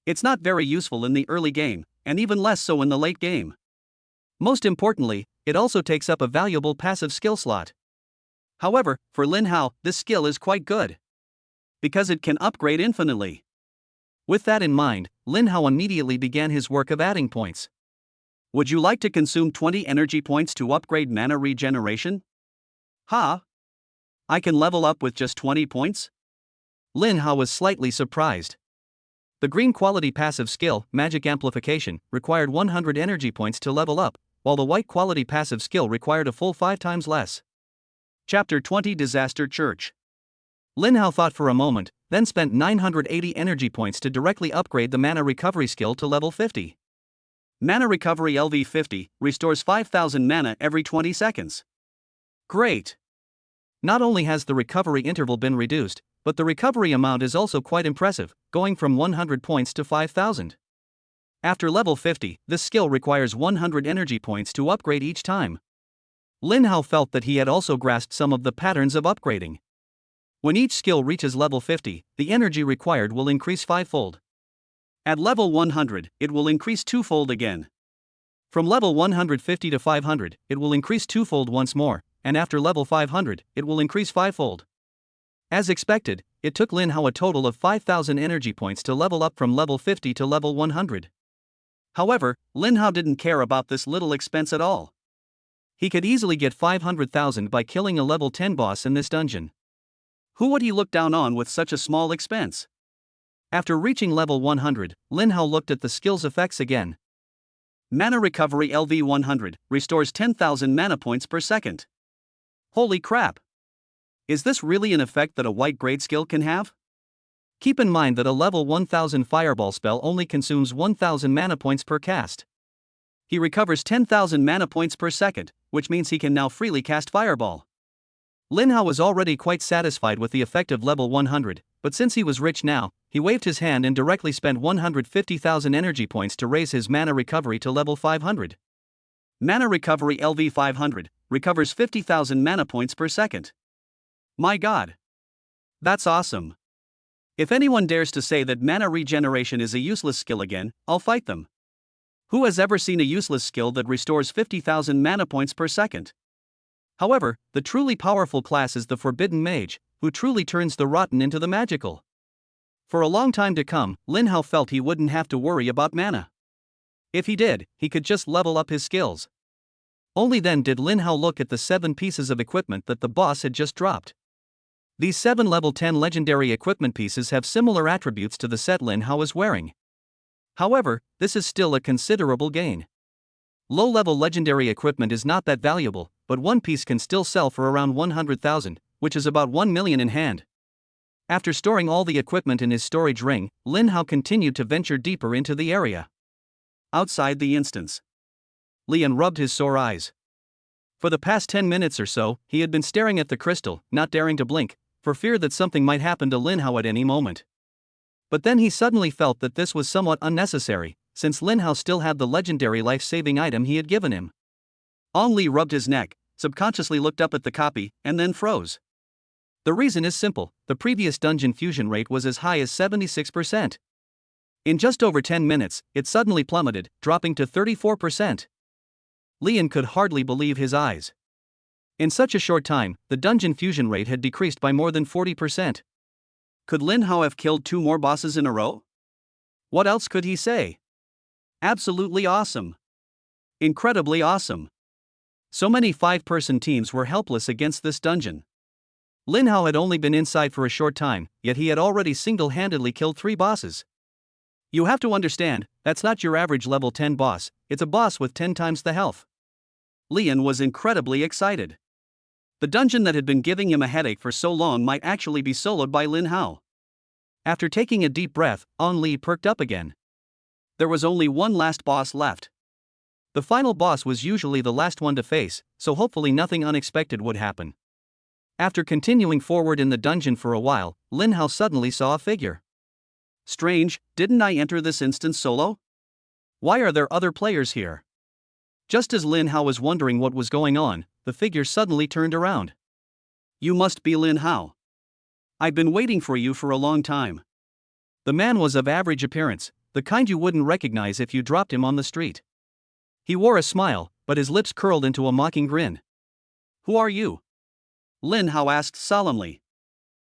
It's not very useful in the early game, and even less so in the late game. Most importantly, it also takes up a valuable passive skill slot. However, for Lin Hao, this skill is quite good. Because it can upgrade infinitely. With that in mind, Lin Hao immediately began his work of adding points. Would you like to consume 20 energy points to upgrade mana regeneration? Ha! I can level up with just 20 points? Lin Hao was slightly surprised. The green quality passive skill, Magic Amplification, required 100 energy points to level up, while the white quality passive skill required a full 5 times less. Chapter 20 Disaster Church. Lin Hao thought for a moment, then spent 980 energy points to directly upgrade the mana recovery skill to level 50. Mana recovery LV 50 restores 5,000 mana every 20 seconds. Great! Not only has the recovery interval been reduced, but the recovery amount is also quite impressive, going from 100 points to 5,000. After level 50, this skill requires 100 energy points to upgrade each time. Lin Hao felt that he had also grasped some of the patterns of upgrading. When each skill reaches level 50, the energy required will increase 5-fold. At level 100, it will increase 2-fold again. From level 150 to 500, it will increase 2-fold once more, and after level 500, it will increase 5-fold. As expected, it took Lin Hao a total of 5,000 energy points to level up from level 50 to level 100. However, Lin Hao didn't care about this little expense at all. He could easily get 500,000 by killing a level 10 boss in this dungeon. Who would he look down on with such a small expense? After reaching level 100, Lin Hao looked at the skill's effects again. Mana Recovery LV 100 restores 10,000 mana points per second. Holy crap! Is this really an effect that a white grade skill can have? Keep in mind that a level 1000 fireball spell only consumes 1000 mana points per cast. He recovers 10,000 mana points per second, which means he can now freely cast fireball. Lin Hao was already quite satisfied with the effect of level 100, but since he was rich now, he waved his hand and directly spent 150,000 energy points to raise his mana recovery to level 500. Mana Recovery LV 500 recovers 50,000 mana points per second. My god! That's awesome! If anyone dares to say that mana regeneration is a useless skill again, I'll fight them. Who has ever seen a useless skill that restores 50,000 mana points per second? However, the truly powerful class is the Forbidden Mage, who truly turns the rotten into the magical. For a long time to come, Lin Hao felt he wouldn't have to worry about mana. If he did, he could just level up his skills. Only then did Lin Hao look at the 7 pieces of equipment that the boss had just dropped. These 7 level 10 legendary equipment pieces have similar attributes to the set Lin Hao is wearing. However, this is still a considerable gain. Low-level legendary equipment is not that valuable, but one piece can still sell for around 100,000, which is about 1 million in hand. After storing all the equipment in his storage ring, Lin Hao continued to venture deeper into the area. Outside the instance, Lian rubbed his sore eyes. For the past 10 minutes or so, he had been staring at the crystal, not daring to blink, for fear that something might happen to Lin Hao at any moment. But then he suddenly felt that this was somewhat unnecessary, since Lin Hao still had the legendary life-saving item he had given him. Ong Li rubbed his neck, subconsciously looked up at the copy, and then froze. The reason is simple: the previous dungeon fusion rate was as high as 76%. In just over 10 minutes, it suddenly plummeted, dropping to 34%. Lian could hardly believe his eyes. In such a short time, the dungeon fusion rate had decreased by more than 40%. Could Lin Hao have killed 2 more bosses in a row? What else could he say? Absolutely awesome. Incredibly awesome. So many 5-person teams were helpless against this dungeon. Lin Hao had only been inside for a short time, yet he had already single-handedly killed 3 bosses. You have to understand, that's not your average level 10 boss, it's a boss with 10 times the health. Lian was incredibly excited. The dungeon that had been giving him a headache for so long might actually be soloed by Lin Hao. After taking a deep breath, Ong Li perked up again. There was only one last boss left. The final boss was usually the last one to face, so hopefully nothing unexpected would happen. After continuing forward in the dungeon for a while, Lin Hao suddenly saw a figure. Strange, didn't I enter this instance solo? Why are there other players here? Just as Lin Hao was wondering what was going on, the figure suddenly turned around. You must be Lin Hao. I've been waiting for you for a long time. The man was of average appearance, the kind you wouldn't recognize if you dropped him on the street. He wore a smile, but his lips curled into a mocking grin. Who are you? Lin Hao asked solemnly.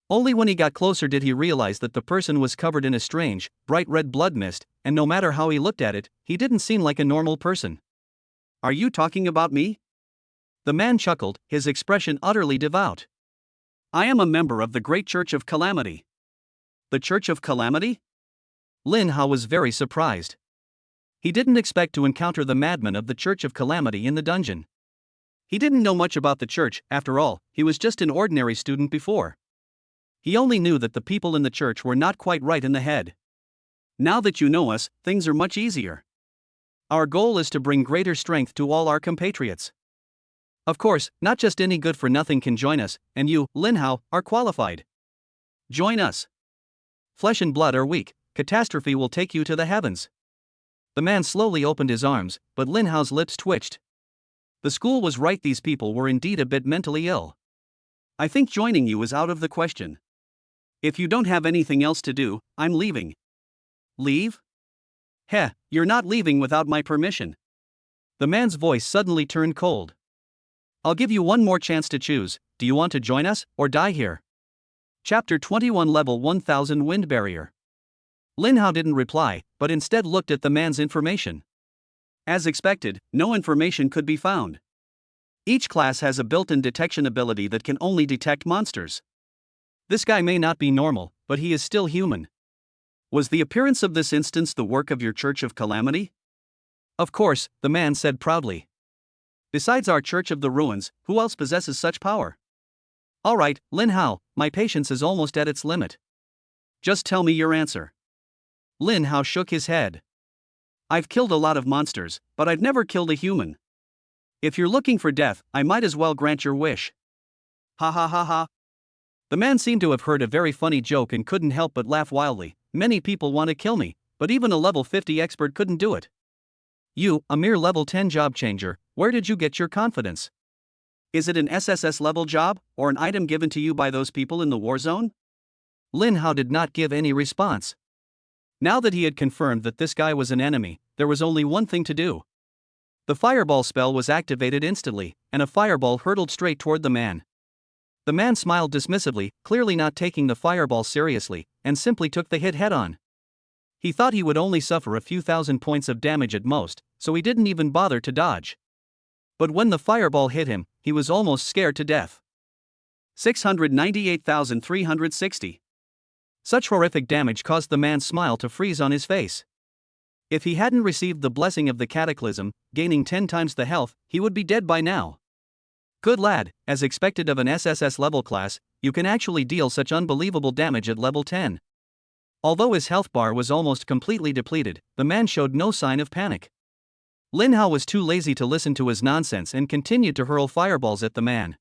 Only when he got closer did he realize that the person was covered in a strange, bright red blood mist, and no matter how he looked at it, he didn't seem like a normal person. Are you talking about me? The man chuckled, his expression utterly devout. I am a member of the Great Church of Calamity. The Church of Calamity? Lin Hao was very surprised. He didn't expect to encounter the madman of the Church of Calamity in the dungeon. He didn't know much about the church, after all, he was just an ordinary student before. He only knew that the people in the church were not quite right in the head. Now that you know us, things are much easier. Our goal is to bring greater strength to all our compatriots. Of course, not just any good-for-nothing can join us, and you, Lin Hao, are qualified. Join us. Flesh and blood are weak, catastrophe will take you to the heavens. The man slowly opened his arms, but Lin Hao's lips twitched. The school was right, these people were indeed a bit mentally ill. I think joining you is out of the question. If you don't have anything else to do, I'm leaving. Leave? Heh, you're not leaving without my permission. The man's voice suddenly turned cold. I'll give you one more chance to choose, do you want to join us, or die here? Chapter 21 Level 1000 Wind Barrier. Lin Hao didn't reply, but instead looked at the man's information. As expected, no information could be found. Each class has a built-in detection ability that can only detect monsters. This guy may not be normal, but he is still human. Was the appearance of this instance the work of your Church of Calamity? Of course, the man said proudly. Besides our Church of the Ruins, who else possesses such power? Alright, Lin Hao, my patience is almost at its limit. Just tell me your answer. Lin Hao shook his head. I've killed a lot of monsters, but I've never killed a human. If you're looking for death, I might as well grant your wish. Ha ha ha ha. The man seemed to have heard a very funny joke and couldn't help but laugh wildly. Many people want to kill me, but even a level 50 expert couldn't do it. You, a mere level 10 job changer, where did you get your confidence? Is it an SSS level job, or an item given to you by those people in the war zone? Lin Hao did not give any response. Now that he had confirmed that this guy was an enemy, there was only one thing to do. The fireball spell was activated instantly, and a fireball hurtled straight toward the man. The man smiled dismissively, clearly not taking the fireball seriously, and simply took the hit head-on. He thought he would only suffer a few thousand points of damage at most, so he didn't even bother to dodge. But when the fireball hit him, he was almost scared to death. 698,360. Such horrific damage caused the man's smile to freeze on his face. If he hadn't received the blessing of the cataclysm, gaining 10 times the health, he would be dead by now. Good lad, as expected of an SSS level class, you can actually deal such unbelievable damage at level 10. Although his health bar was almost completely depleted, the man showed no sign of panic. Lin Hao was too lazy to listen to his nonsense and continued to hurl fireballs at the man.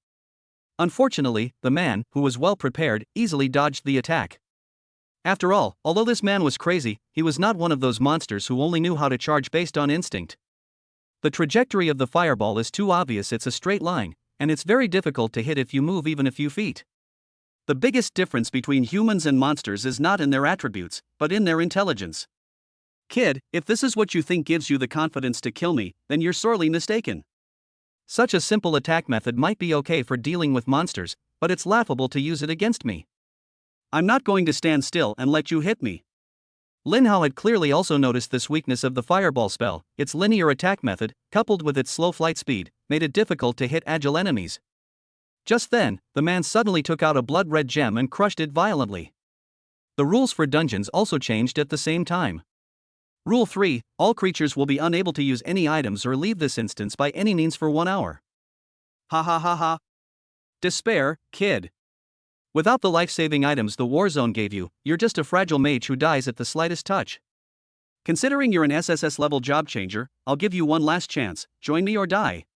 Unfortunately, the man, who was well prepared, easily dodged the attack. After all, although this man was crazy, he was not one of those monsters who only knew how to charge based on instinct. The trajectory of the fireball is too obvious, it's a straight line, and it's very difficult to hit if you move even a few feet. The biggest difference between humans and monsters is not in their attributes, but in their intelligence. Kid, if this is what you think gives you the confidence to kill me, then you're sorely mistaken. Such a simple attack method might be okay for dealing with monsters, but it's laughable to use it against me. I'm not going to stand still and let you hit me. Lin Hao had clearly also noticed this weakness of the fireball spell. Its linear attack method, coupled with its slow flight speed, made it difficult to hit agile enemies. Just then, the man suddenly took out a blood-red gem and crushed it violently. The rules for dungeons also changed at the same time. Rule 3, all creatures will be unable to use any items or leave this instance by any means for 1 hour. Ha ha ha ha. Despair, kid. Without the life-saving items the war zone gave you, you're just a fragile mage who dies at the slightest touch. Considering you're an SSS level job changer, I'll give you one last chance, join me or die.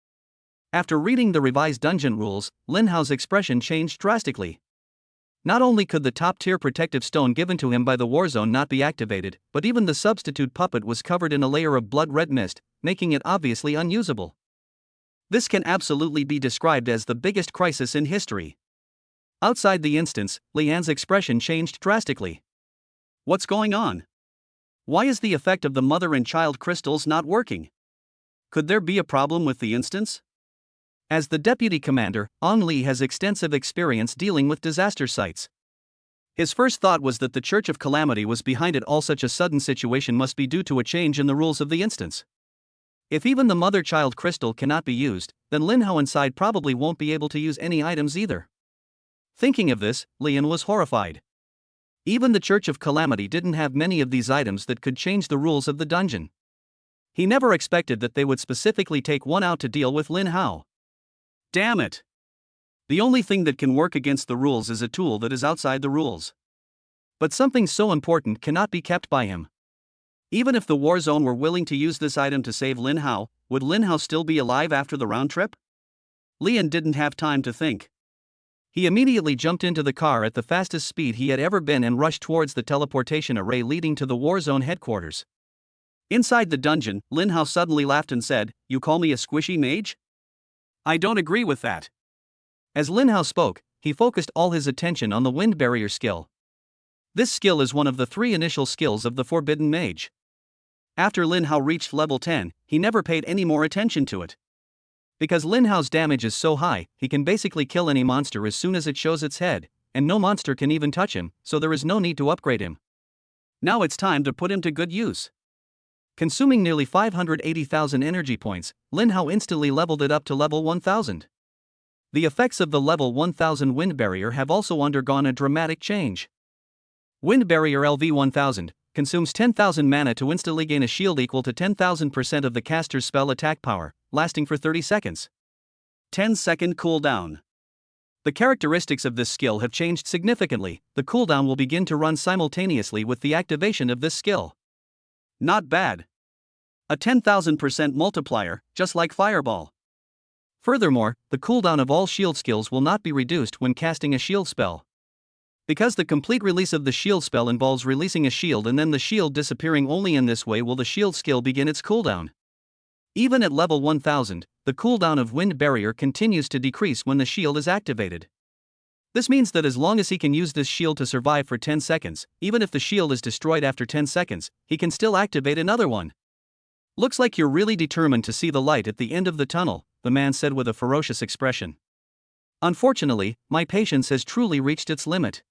After reading the revised dungeon rules, Lin Hao's expression changed drastically. Not only could the top-tier protective stone given to him by the war zone not be activated, but even the substitute puppet was covered in a layer of blood-red mist, making it obviously unusable. This can absolutely be described as the biggest crisis in history. Outside the instance, Lian's expression changed drastically. What's going on? Why is the effect of the mother and child crystals not working? Could there be a problem with the instance? As the deputy commander, Ong Li has extensive experience dealing with disaster sites. His first thought was that the Church of Calamity was behind it all. Such a sudden situation must be due to a change in the rules of the instance. If even the mother-child crystal cannot be used, then Lin Hao inside probably won't be able to use any items either. Thinking of this, Lian was horrified. Even the Church of Calamity didn't have many of these items that could change the rules of the dungeon. He never expected that they would specifically take one out to deal with Lin Hao. Damn it! The only thing that can work against the rules is a tool that is outside the rules. But something so important cannot be kept by him. Even if the war zone were willing to use this item to save Lin Hao, would Lin Hao still be alive after the round trip? Lian didn't have time to think. He immediately jumped into the car at the fastest speed he had ever been and rushed towards the teleportation array leading to the war zone headquarters. Inside the dungeon, Lin Hao suddenly laughed and said, "You call me a squishy mage? I don't agree with that." As Lin Hao spoke, he focused all his attention on the wind barrier skill. This skill is one of the 3 initial skills of the Forbidden Mage. After Lin Hao reached level 10, he never paid any more attention to it. Because Lin Hao's damage is so high, he can basically kill any monster as soon as it shows its head, and no monster can even touch him, so there is no need to upgrade him. Now it's time to put him to good use. Consuming nearly 580,000 energy points, Lin Hao instantly leveled it up to level 1000. The effects of the level 1000 wind barrier have also undergone a dramatic change. Wind barrier LV 1000 consumes 10,000 mana to instantly gain a shield equal to 10,000% of the caster's spell attack power, lasting for 30 seconds. 10-second cooldown. The characteristics of this skill have changed significantly. The cooldown will begin to run simultaneously with the activation of this skill. Not bad. A 10,000% multiplier, just like Fireball. Furthermore, the cooldown of all shield skills will not be reduced when casting a shield spell. Because the complete release of the shield spell involves releasing a shield and then the shield disappearing, only in this way will the shield skill begin its cooldown. Even at level 1000, the cooldown of Wind Barrier continues to decrease when the shield is activated. This means that as long as he can use this shield to survive for 10 seconds, even if the shield is destroyed after 10 seconds, he can still activate another one. Looks like you're really determined to see the light at the end of the tunnel, the man said with a ferocious expression. Unfortunately, my patience has truly reached its limit.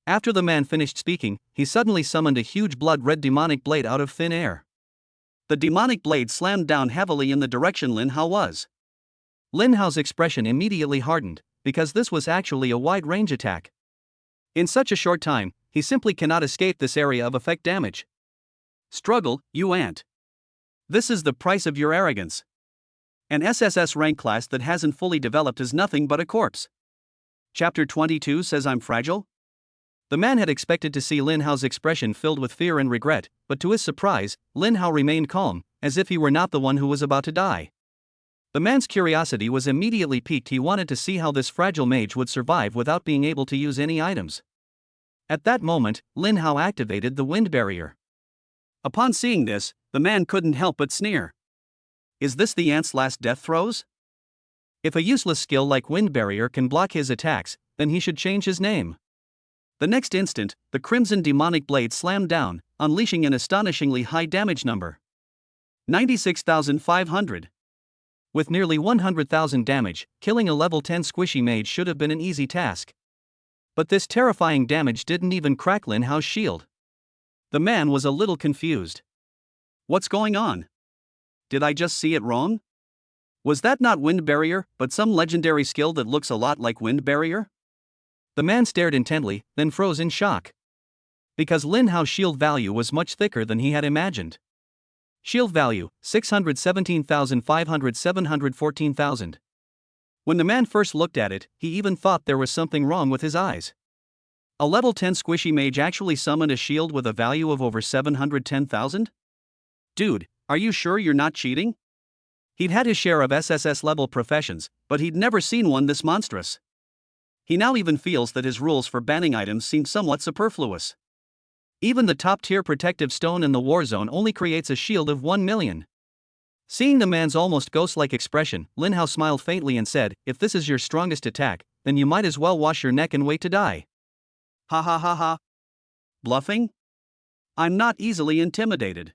After the man finished speaking, he suddenly summoned a huge blood-red demonic blade out of thin air. The demonic blade slammed down heavily in the direction Lin Hao was. Lin Hao's expression immediately hardened, because this was actually a wide-range attack. In such a short time, he simply cannot escape this area of effect damage. Struggle, you ant. This is the price of your arrogance. An SSS rank class that hasn't fully developed is nothing but a corpse. Chapter 22 says I'm fragile? The man had expected to see Lin Hao's expression filled with fear and regret, but to his surprise, Lin Hao remained calm, as if he were not the one who was about to die. The man's curiosity was immediately piqued. He wanted to see how this fragile mage would survive without being able to use any items. At that moment, Lin Hao activated the wind barrier. Upon seeing this, the man couldn't help but sneer. Is this the ant's last death throes? If a useless skill like wind barrier can block his attacks, then he should change his name. The next instant, the crimson demonic blade slammed down, unleashing an astonishingly high damage number. 96,500. With nearly 100,000 damage, killing a level 10 squishy mage should have been an easy task. But this terrifying damage didn't even crack Lin Hao's shield. The man was a little confused. What's going on? Did I just see it wrong? Was that not wind barrier, but some legendary skill that looks a lot like wind barrier? The man stared intently, then froze in shock. Because Lin Hao's shield value was much thicker than he had imagined. Shield value, 617,500 714,000. When the man first looked at it, he even thought there was something wrong with his eyes. A level 10 squishy mage actually summoned a shield with a value of over 710,000? Dude, are you sure you're not cheating? He'd had his share of SSS level professions, but he'd never seen one this monstrous. He now even feels that his rules for banning items seem somewhat superfluous. Even the top-tier protective stone in the war zone only creates a shield of 1 million. Seeing the man's almost ghost-like expression, Lin Hao smiled faintly and said, if this is your strongest attack, then you might as well wash your neck and wait to die. Ha ha ha ha. Bluffing? I'm not easily intimidated.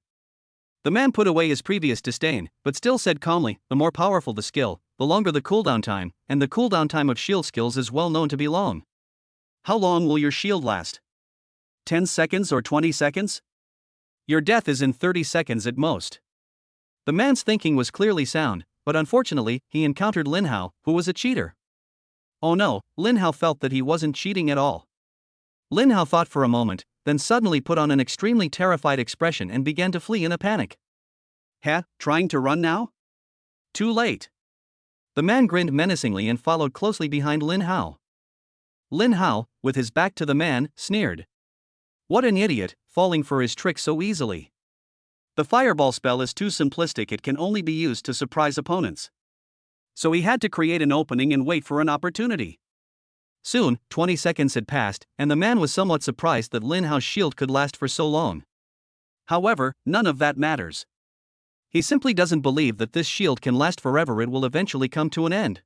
The man put away his previous disdain, but still said calmly, the more powerful the skill, the longer the cooldown time, and the cooldown time of shield skills is well known to be long. How long will your shield last? 10 seconds or 20 seconds? Your death is in 30 seconds at most. The man's thinking was clearly sound, but unfortunately, he encountered Lin Hao, who was a cheater. Oh no, Lin Hao felt that he wasn't cheating at all. Lin Hao thought for a moment, then suddenly put on an extremely terrified expression and began to flee in a panic. Trying to run now? Too late. The man grinned menacingly and followed closely behind Lin Hao. Lin Hao, with his back to the man, sneered. What an idiot, falling for his trick so easily. The fireball spell is too simplistic, it can only be used to surprise opponents. So he had to create an opening and wait for an opportunity. Soon, 20 seconds had passed, and the man was somewhat surprised that Lin Hao's shield could last for so long. However, none of that matters. He simply doesn't believe that this shield can last forever, it will eventually come to an end.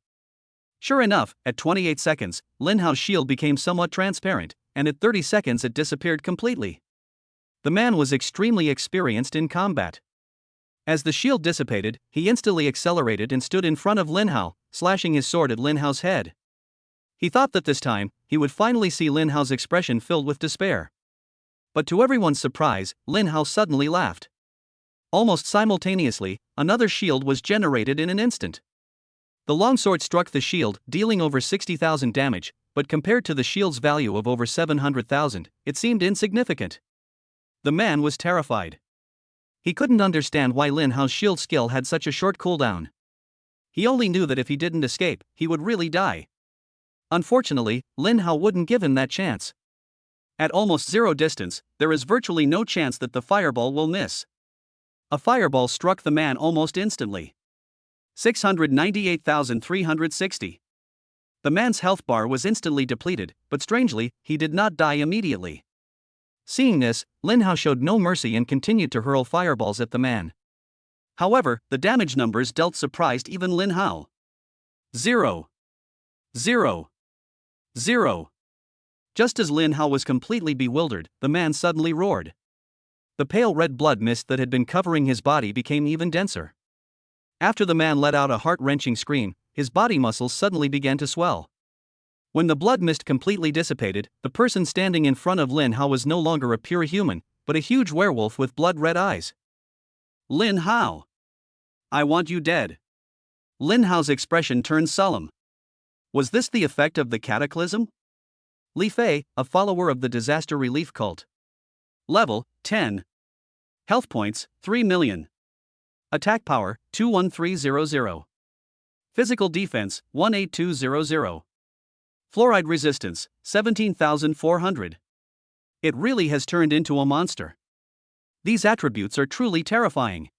Sure enough, at 28 seconds, Lin Hao's shield became somewhat transparent, and at 30 seconds it disappeared completely. The man was extremely experienced in combat. As the shield dissipated, he instantly accelerated and stood in front of Lin Hao, slashing his sword at Lin Hao's head. He thought that this time, he would finally see Lin Hao's expression filled with despair. But to everyone's surprise, Lin Hao suddenly laughed. Almost simultaneously, another shield was generated in an instant. The longsword struck the shield, dealing over 60,000 damage, but compared to the shield's value of over 700,000, it seemed insignificant. The man was terrified. He couldn't understand why Lin Hao's shield skill had such a short cooldown. He only knew that if he didn't escape, he would really die. Unfortunately, Lin Hao wouldn't give him that chance. At almost zero distance, there is virtually no chance that the fireball will miss. A fireball struck the man almost instantly. 698,360. The man's health bar was instantly depleted, but strangely, he did not die immediately. Seeing this, Lin Hao showed no mercy and continued to hurl fireballs at the man. However, the damage numbers dealt surprised even Lin Hao. 0. 0. 0. Just as Lin Hao was completely bewildered, the man suddenly roared. The pale red blood mist that had been covering his body became even denser. After the man let out a heart-wrenching scream, his body muscles suddenly began to swell. When the blood mist completely dissipated, the person standing in front of Lin Hao was no longer a pure human, but a huge werewolf with blood-red eyes. Lin Hao! I want you dead. Lin Hao's expression turned solemn. Was this the effect of the cataclysm? Li Fei, a follower of the disaster relief cult. Level, 10. Health points, 3 million. Attack power, 21300. Physical defense, 18200. Fluoride resistance, 17,400. It really has turned into a monster. These attributes are truly terrifying.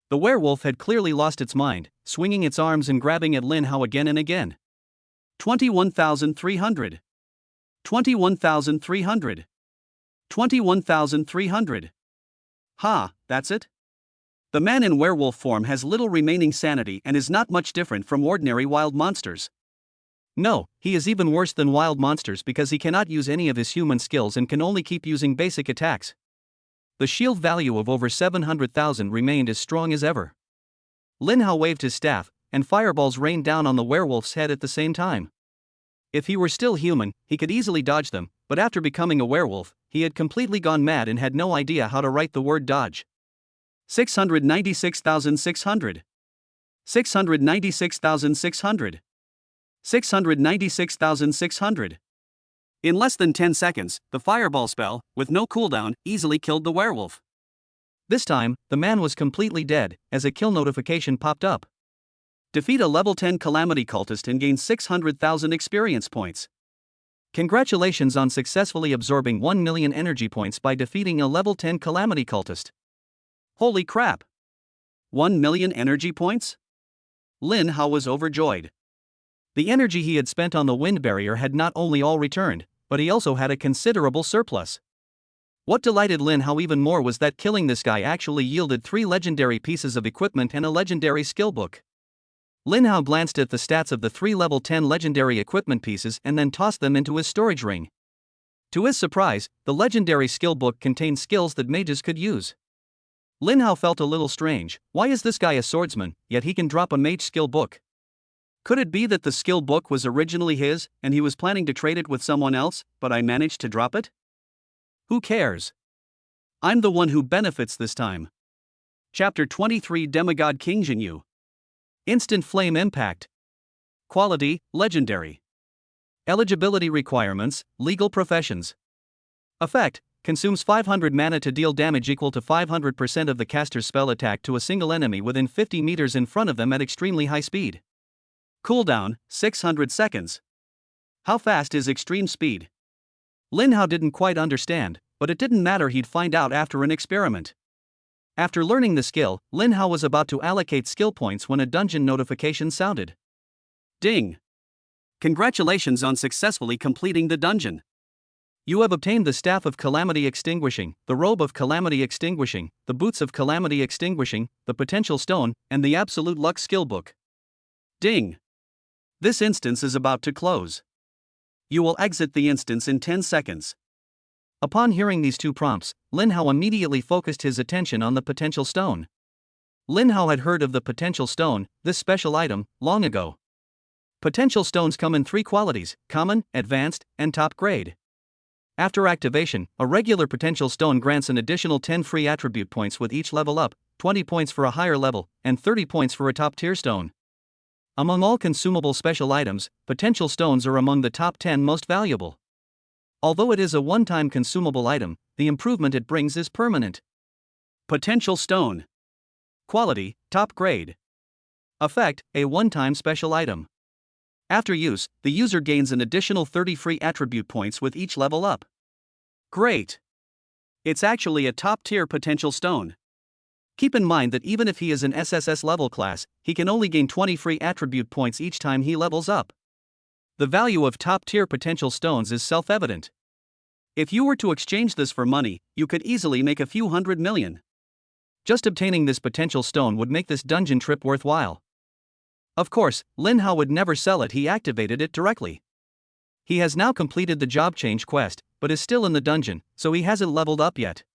The werewolf had clearly lost its mind, swinging its arms and grabbing at Lin Hao again and again. 21,300. 21,300. 21,300. Ha, that's it? The man in werewolf form has little remaining sanity and is not much different from ordinary wild monsters. No, he is even worse than wild monsters because he cannot use any of his human skills and can only keep using basic attacks. The shield value of over 700,000 remained as strong as ever. Lin Hao waved his staff, and fireballs rained down on the werewolf's head at the same time. If he were still human, he could easily dodge them, but after becoming a werewolf, he had completely gone mad and had no idea how to write the word dodge. 696,600. 696,600. 696,600. In less than 10 seconds, the fireball spell, with no cooldown, easily killed the werewolf. This time, the man was completely dead, as a kill notification popped up. Defeat a level 10 calamity cultist and gain 600,000 experience points. Congratulations on successfully absorbing 1 million energy points by defeating a level 10 calamity cultist. Holy crap! 1 million energy points? Lin Hao was overjoyed. The energy he had spent on the wind barrier had not only all returned, but he also had a considerable surplus. What delighted Lin Hao even more was that killing this guy actually yielded 3 legendary pieces of equipment and a legendary skill book. Lin Hao glanced at the stats of the 3 level 10 legendary equipment pieces and then tossed them into his storage ring. To his surprise, the legendary skill book contained skills that mages could use. Lin Hao felt a little strange. Why is this guy a swordsman, yet he can drop a mage skill book? Could it be that the skill book was originally his, and he was planning to trade it with someone else, but I managed to drop it? Who cares? I'm the one who benefits this time. Chapter 23 Demigod King Jinyu. Instant Flame Impact. Quality, Legendary. Eligibility requirements, Legal Professions. Effect, consumes 500 mana to deal damage equal to 500% of the caster's spell attack to a single enemy within 50 meters in front of them at extremely high speed. Cooldown, 600 seconds. How fast is extreme speed? Lin Hao didn't quite understand, but it didn't matter, he'd find out after an experiment. After learning the skill, Lin Hao was about to allocate skill points when a dungeon notification sounded. Ding! Congratulations on successfully completing the dungeon. You have obtained the Staff of Calamity Extinguishing, the Robe of Calamity Extinguishing, the Boots of Calamity Extinguishing, the Potential Stone, and the Absolute Luck Skill Book. Ding! This instance is about to close. You will exit the instance in 10 seconds. Upon hearing these 2 prompts, Lin Hao immediately focused his attention on the Potential Stone. Lin Hao had heard of the Potential Stone, this special item, long ago. Potential stones come in 3 qualities: common, advanced, and top grade. After activation, a regular Potential Stone grants an additional 10 free attribute points with each level up, 20 points for a higher level, and 30 points for a top tier stone. Among all consumable special items, Potential Stones are among the top 10 most valuable. Although it is a one-time consumable item, the improvement it brings is permanent. Potential Stone. Quality, top grade. Effect, a one-time special item. After use, the user gains an additional 30 free attribute points with each level up. Great! It's actually a top-tier Potential Stone. Keep in mind that even if he is an SSS level class, he can only gain 20 free attribute points each time he levels up. The value of top-tier Potential Stones is self-evident. If you were to exchange this for money, you could easily make a few 100 million. Just obtaining this Potential Stone would make this dungeon trip worthwhile. Of course, Lin Hao would never sell it, he activated it directly. He has now completed the job change quest, but is still in the dungeon, so he hasn't leveled up yet.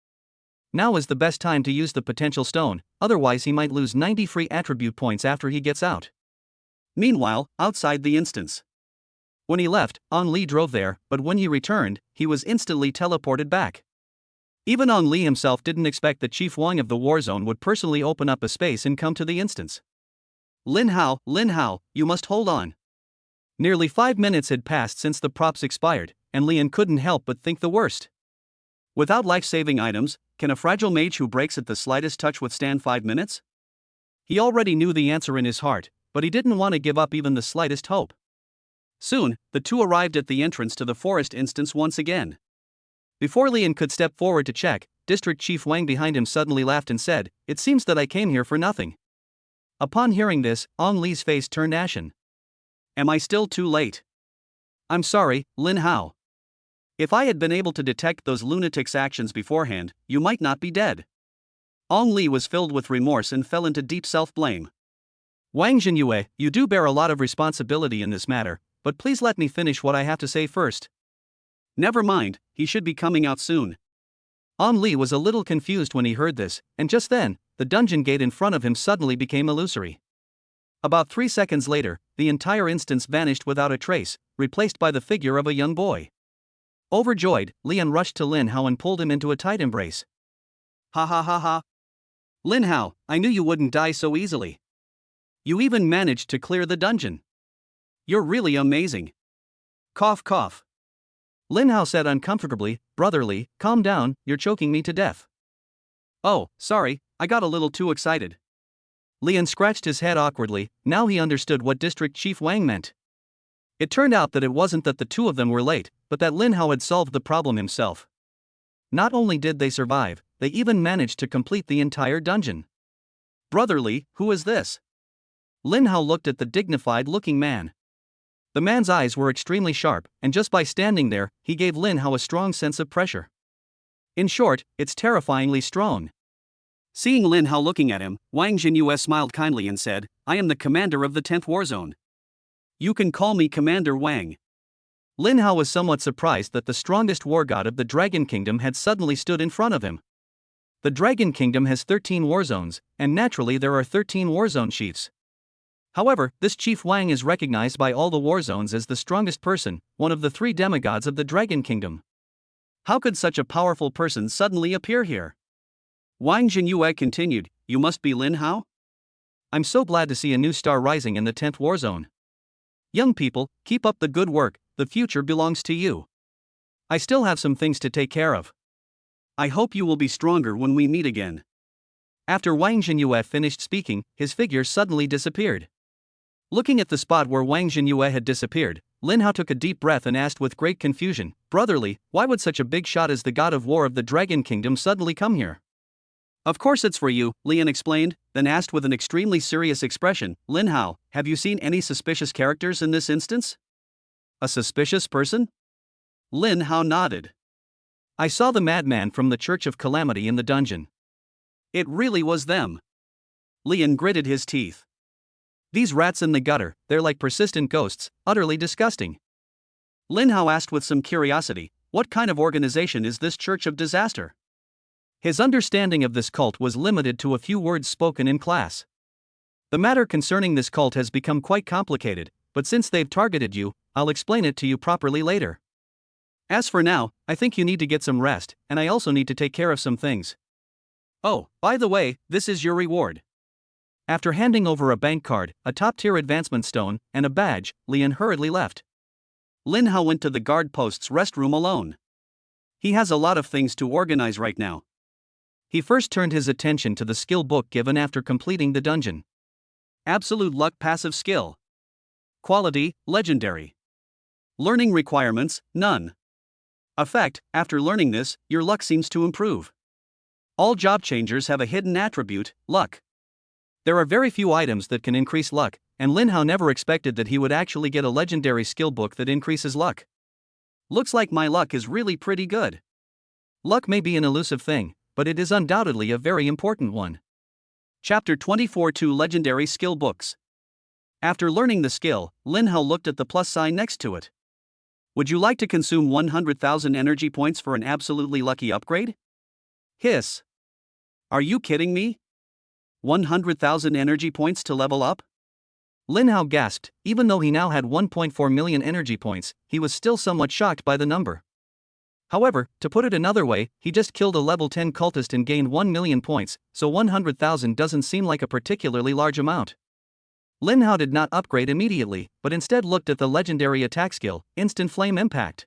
Now is the best time to use the potential stone, otherwise he might lose 90 free attribute points after he gets out. Meanwhile, outside the instance. When he left, Ong Li drove there, but when he returned, he was instantly teleported back. Even Ong Li himself didn't expect that Chief Wang of the Warzone would personally open up a space and come to the instance. Lin Hao, you must hold on. Nearly 5 minutes had passed since the props expired, and Lian couldn't help but think the worst. Without life-saving items, can a fragile mage who breaks at the slightest touch withstand 5 minutes? He already knew the answer in his heart, but he didn't want to give up even the slightest hope. Soon, the two arrived at the entrance to the forest instance once again. Before Lian could step forward to check, District Chief Wang behind him suddenly laughed and said, "It seems that I came here for nothing." Upon hearing this, Ong Li's face turned ashen. Am I still too late? I'm sorry, Lin Hao. If I had been able to detect those lunatics' actions beforehand, you might not be dead. Ong Li was filled with remorse and fell into deep self-blame. Wang Jinyue, you do bear a lot of responsibility in this matter, but please let me finish what I have to say first. Never mind, he should be coming out soon. Ong Li was a little confused when he heard this, and just then, the dungeon gate in front of him suddenly became illusory. About 3 seconds later, the entire instance vanished without a trace, replaced by the figure of a young boy. Overjoyed, Lian rushed to Lin Hao and pulled him into a tight embrace. Ha ha ha ha. Lin Hao, I knew you wouldn't die so easily. You even managed to clear the dungeon. You're really amazing. Cough cough. Lin Hao said uncomfortably, "Brotherly, calm down, you're choking me to death." Oh, sorry, I got a little too excited. Lian scratched his head awkwardly. Now he understood what District Chief Wang meant. It turned out that it wasn't that the two of them were late, but that Lin Hao had solved the problem himself. Not only did they survive, they even managed to complete the entire dungeon. Brotherly, who is this? Lin Hao looked at the dignified-looking man. The man's eyes were extremely sharp, and just by standing there, he gave Lin Hao a strong sense of pressure. In short, it's terrifyingly strong. Seeing Lin Hao looking at him, Wang Jinyue smiled kindly and said, "I am the commander of the 10th Warzone. You can call me Commander Wang." Lin Hao was somewhat surprised that the strongest war god of the Dragon Kingdom had suddenly stood in front of him. The Dragon Kingdom has 13 warzones, and naturally there are 13 warzone chiefs. However, this Chief Wang is recognized by all the warzones as the strongest person, one of the 3 demigods of the Dragon Kingdom. How could such a powerful person suddenly appear here? Wang Jinyue continued, "You must be Lin Hao? I'm so glad to see a new star rising in the 10th warzone. Young people, keep up the good work, the future belongs to you. I still have some things to take care of. I hope you will be stronger when we meet again." After Wang Jinyue finished speaking, his figure suddenly disappeared. Looking at the spot where Wang Jinyue had disappeared, Lin Hao took a deep breath and asked with great confusion, "Brotherly, why would such a big shot as the god of war of the Dragon Kingdom suddenly come here?" "Of course it's for you," Lian explained, then asked with an extremely serious expression, "Lin Hao, have you seen any suspicious characters in this instance?" "A suspicious person?" Lin Hao nodded. "I saw the madman from the Church of Calamity in the dungeon." "It really was them." Lian gritted his teeth. "These rats in the gutter, they're like persistent ghosts, utterly disgusting." Lin Hao asked with some curiosity, "What kind of organization is this Church of Disaster?" His understanding of this cult was limited to a few words spoken in class. "The matter concerning this cult has become quite complicated, but since they've targeted you, I'll explain it to you properly later. As for now, I think you need to get some rest, and I also need to take care of some things. Oh, by the way, this is your reward." After handing over a bank card, a top-tier advancement stone, and a badge, Lian hurriedly left. Lin Hao went to the guard post's restroom alone. He has a lot of things to organize right now. He first turned his attention to the skill book given after completing the dungeon. Absolute luck passive skill. Quality, legendary. Learning requirements, none. Effect, after learning this, your luck seems to improve. All job changers have a hidden attribute, luck. There are very few items that can increase luck, and Lin Hao never expected that he would actually get a legendary skill book that increases luck. Looks like my luck is really pretty good. Luck may be an elusive thing, but it is undoubtedly a very important one. Chapter 24 2 Legendary Skill Books. After learning the skill, Lin Hao looked at the plus sign next to it. Would you like to consume 100,000 energy points for an absolutely lucky upgrade? Hiss. Are you kidding me? 100,000 energy points to level up? Lin Hao gasped. Even though he now had 1.4 million energy points, he was still somewhat shocked by the number. However, to put it another way, he just killed a level 10 cultist and gained 1 million points, so 100,000 doesn't seem like a particularly large amount. Lin Hao did not upgrade immediately, but instead looked at the legendary attack skill, Instant Flame Impact.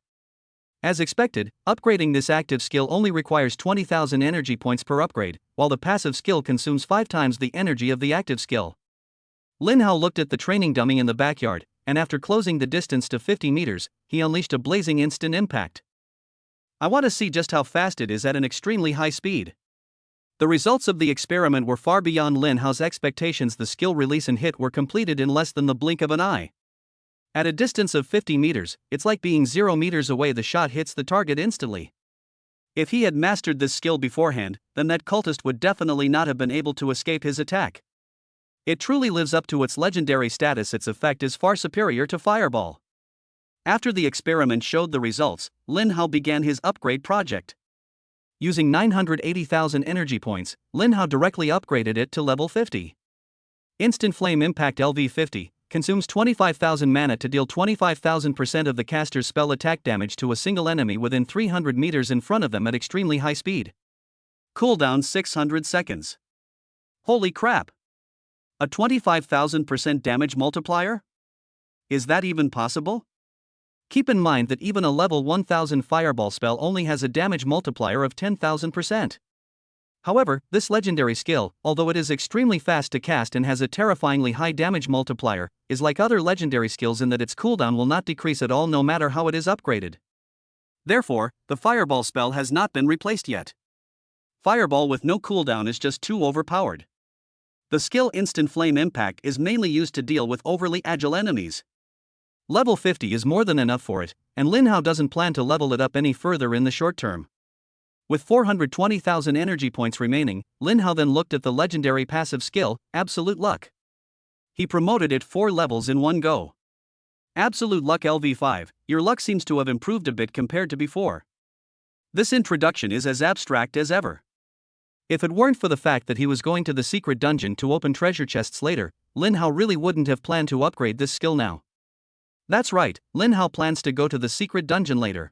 As expected, upgrading this active skill only requires 20,000 energy points per upgrade, while the passive skill consumes 5 times the energy of the active skill. Lin Hao looked at the training dummy in the backyard, and after closing the distance to 50 meters, he unleashed a blazing instant impact. I want to see just how fast it is at an extremely high speed. The results of the experiment were far beyond Lin Hao's expectations. The skill release and hit were completed in less than the blink of an eye. At a distance of 50 meters, it's like being 0 meters away. The shot hits the target instantly. If he had mastered this skill beforehand, then that cultist would definitely not have been able to escape his attack. It truly lives up to its legendary status. Its effect is far superior to Fireball. After the experiment showed the results, Lin Hao began his upgrade project. Using 980,000 energy points, Lin Hao directly upgraded it to level 50. Instant Flame Impact LV50 consumes 25,000 mana to deal 25,000% of the caster's spell attack damage to a single enemy within 300 meters in front of them at extremely high speed. Cooldown 600 seconds. Holy crap! A 25,000% damage multiplier? Is that even possible? Keep in mind that even a level 1000 Fireball spell only has a damage multiplier of 10,000%. However, this legendary skill, although it is extremely fast to cast and has a terrifyingly high damage multiplier, is like other legendary skills in that its cooldown will not decrease at all no matter how it is upgraded. Therefore, the Fireball spell has not been replaced yet. Fireball with no cooldown is just too overpowered. The skill Instant Flame Impact is mainly used to deal with overly agile enemies. Level 50 is more than enough for it, and Lin Hao doesn't plan to level it up any further in the short term. With 420,000 energy points remaining, Lin Hao then looked at the legendary passive skill, Absolute Luck. He promoted it 4 levels in one go. Absolute Luck LV5, your luck seems to have improved a bit compared to before. This introduction is as abstract as ever. If it weren't for the fact that he was going to the secret dungeon to open treasure chests later, Lin Hao really wouldn't have planned to upgrade this skill now. That's right, Lin Hao plans to go to the secret dungeon later.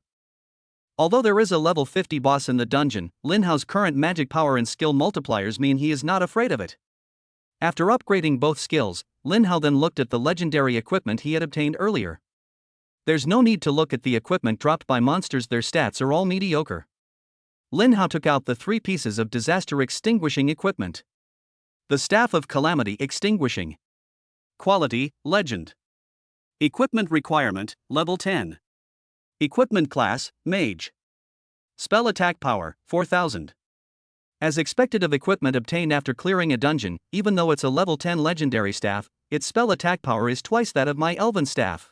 Although there is a level 50 boss in the dungeon, Lin Hao's current magic power and skill multipliers mean he is not afraid of it. After upgrading both skills, Lin Hao then looked at the legendary equipment he had obtained earlier. There's no need to look at the equipment dropped by monsters, their stats are all mediocre. Lin Hao took out the 3 pieces of disaster extinguishing equipment. The Staff of Calamity Extinguishing. Quality, Legend. Equipment requirement, level 10. Equipment class, Mage. Spell attack power, 4000. As expected of equipment obtained after clearing a dungeon, even though it's a level 10 legendary staff, its spell attack power is twice that of my elven staff.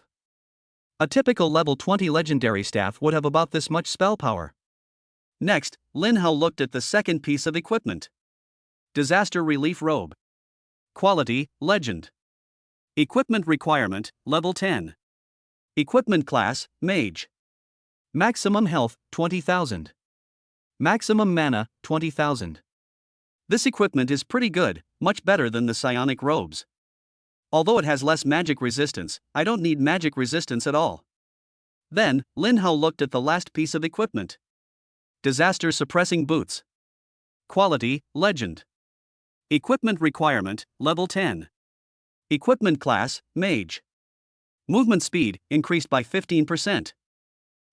A typical level 20 legendary staff would have about this much spell power. Next, Lin Hao looked at the second piece of equipment. Disaster Relief Robe. Quality, Legend. Equipment requirement, level 10. Equipment class, Mage. Maximum health, 20,000. Maximum mana, 20,000. This equipment is pretty good, much better than the psionic robes. Although it has less magic resistance, I don't need magic resistance at all. Then, Lin Hao looked at the last piece of equipment. Disaster Suppressing Boots. Quality, Legend. Equipment requirement, level 10. Equipment class, Mage. Movement speed, increased by 15%.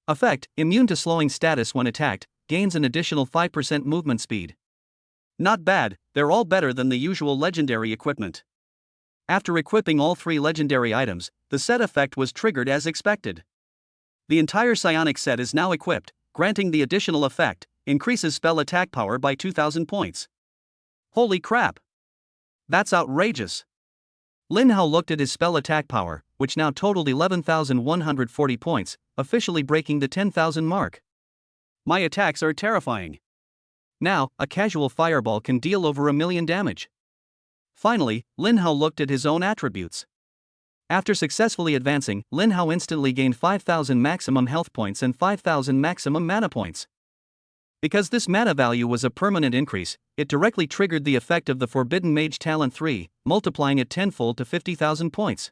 Effect, immune to slowing status when attacked, gains an additional 5% movement speed. Not bad, they're all better than the usual legendary equipment. After equipping all 3 legendary items, the set effect was triggered as expected. The entire psionic set is now equipped, granting the additional effect, increases spell attack power by 2000 points. Holy crap! That's outrageous! Lin Hao looked at his spell attack power, which now totaled 11,140 points, officially breaking the 10,000 mark. My attacks are terrifying. Now, a casual fireball can deal over 1,000,000 damage. Finally, Lin Hao looked at his own attributes. After successfully advancing, Lin Hao instantly gained 5,000 maximum health points and 5,000 maximum mana points. Because this mana value was a permanent increase, it directly triggered the effect of the Forbidden Mage Talent 3, multiplying it tenfold to 50,000 points.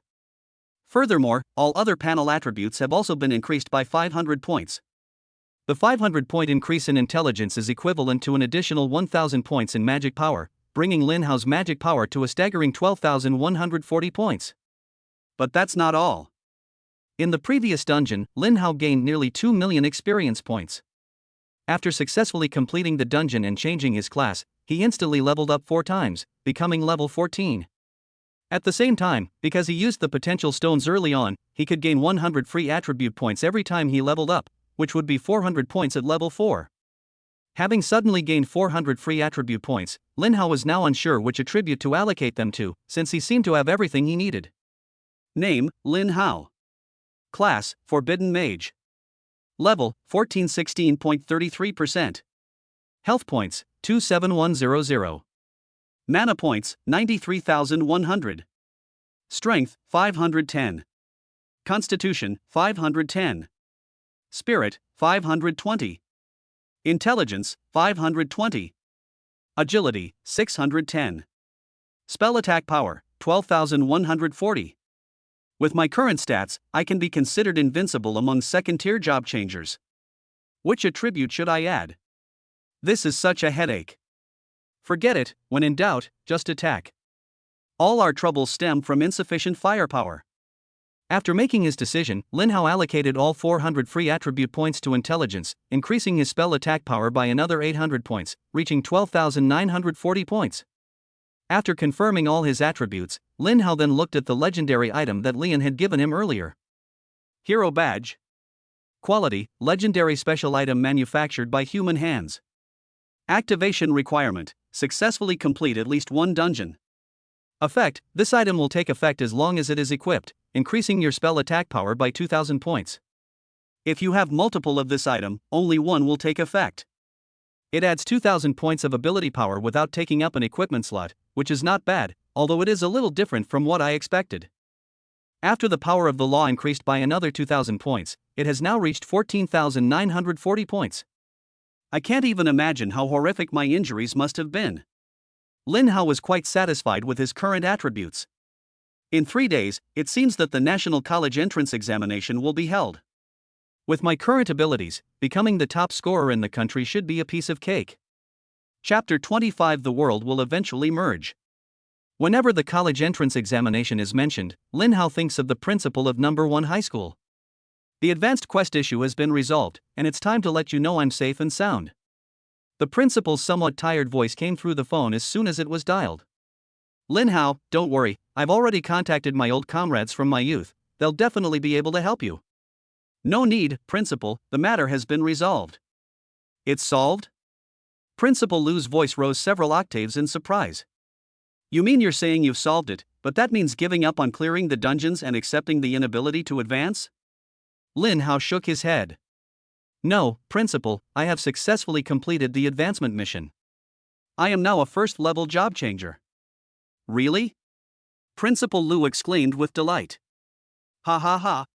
Furthermore, all other panel attributes have also been increased by 500 points. The 500-point increase in intelligence is equivalent to an additional 1,000 points in magic power, bringing Lin Hao's magic power to a staggering 12,140 points. But that's not all. In the previous dungeon, Lin Hao gained nearly 2 million experience points. After successfully completing the dungeon and changing his class, he instantly leveled up 4 times, becoming level 14. At the same time, because he used the potential stones early on, he could gain 100 free attribute points every time he leveled up, which would be 400 points at level 4. Having suddenly gained 400 free attribute points, Lin Hao was now unsure which attribute to allocate them to, since he seemed to have everything he needed. Name: Lin Hao. Class: Forbidden Mage. Level: 1416.33%. Health points: 27100. Mana points: 93,100. Strength: 510. Constitution: 510. Spirit: 520. Intelligence: 520. Agility: 610. Spell attack power: 12,140. With my current stats, I can be considered invincible among second-tier job changers. Which attribute should I add? This is such a headache. Forget it, when in doubt, just attack. All our troubles stem from insufficient firepower. After making his decision, Lin Hao allocated all 400 free attribute points to intelligence, increasing his spell attack power by another 800 points, reaching 12,940 points. After confirming all his attributes, Lin Hao then looked at the legendary item that Lian had given him earlier. Hero Badge. Quality: legendary special item manufactured by human hands. Activation requirement: successfully complete at least one dungeon. Effect: this item will take effect as long as it is equipped, increasing your spell attack power by 2,000 points. If you have multiple of this item, only one will take effect. It adds 2,000 points of ability power without taking up an equipment slot, which is not bad, although it is a little different from what I expected. After the power of the law increased by another 2,000 points, it has now reached 14,940 points. I can't even imagine how horrific my injuries must have been. Lin Hao was quite satisfied with his current attributes. In 3 days, it seems that the National College Entrance Examination will be held. With my current abilities, becoming the top scorer in the country should be a piece of cake. Chapter 25: The world will eventually merge. Whenever the college entrance examination is mentioned, Lin Hao thinks of the principal of number 1 high school. The advanced quest issue has been resolved, and it's time to let you know I'm safe and sound. The principal's somewhat tired voice came through the phone as soon as it was dialed. Lin Hao, don't worry, I've already contacted my old comrades from my youth, they'll definitely be able to help you. No need, Principal, the matter has been resolved. It's solved? Principal Lu's voice rose several octaves in surprise. You mean you're saying you've solved it, but that means giving up on clearing the dungeons and accepting the inability to advance? Lin Hao shook his head. No, Principal, I have successfully completed the advancement mission. I am now a first-level job changer. Really? Principal Lu exclaimed with delight. Ha ha ha.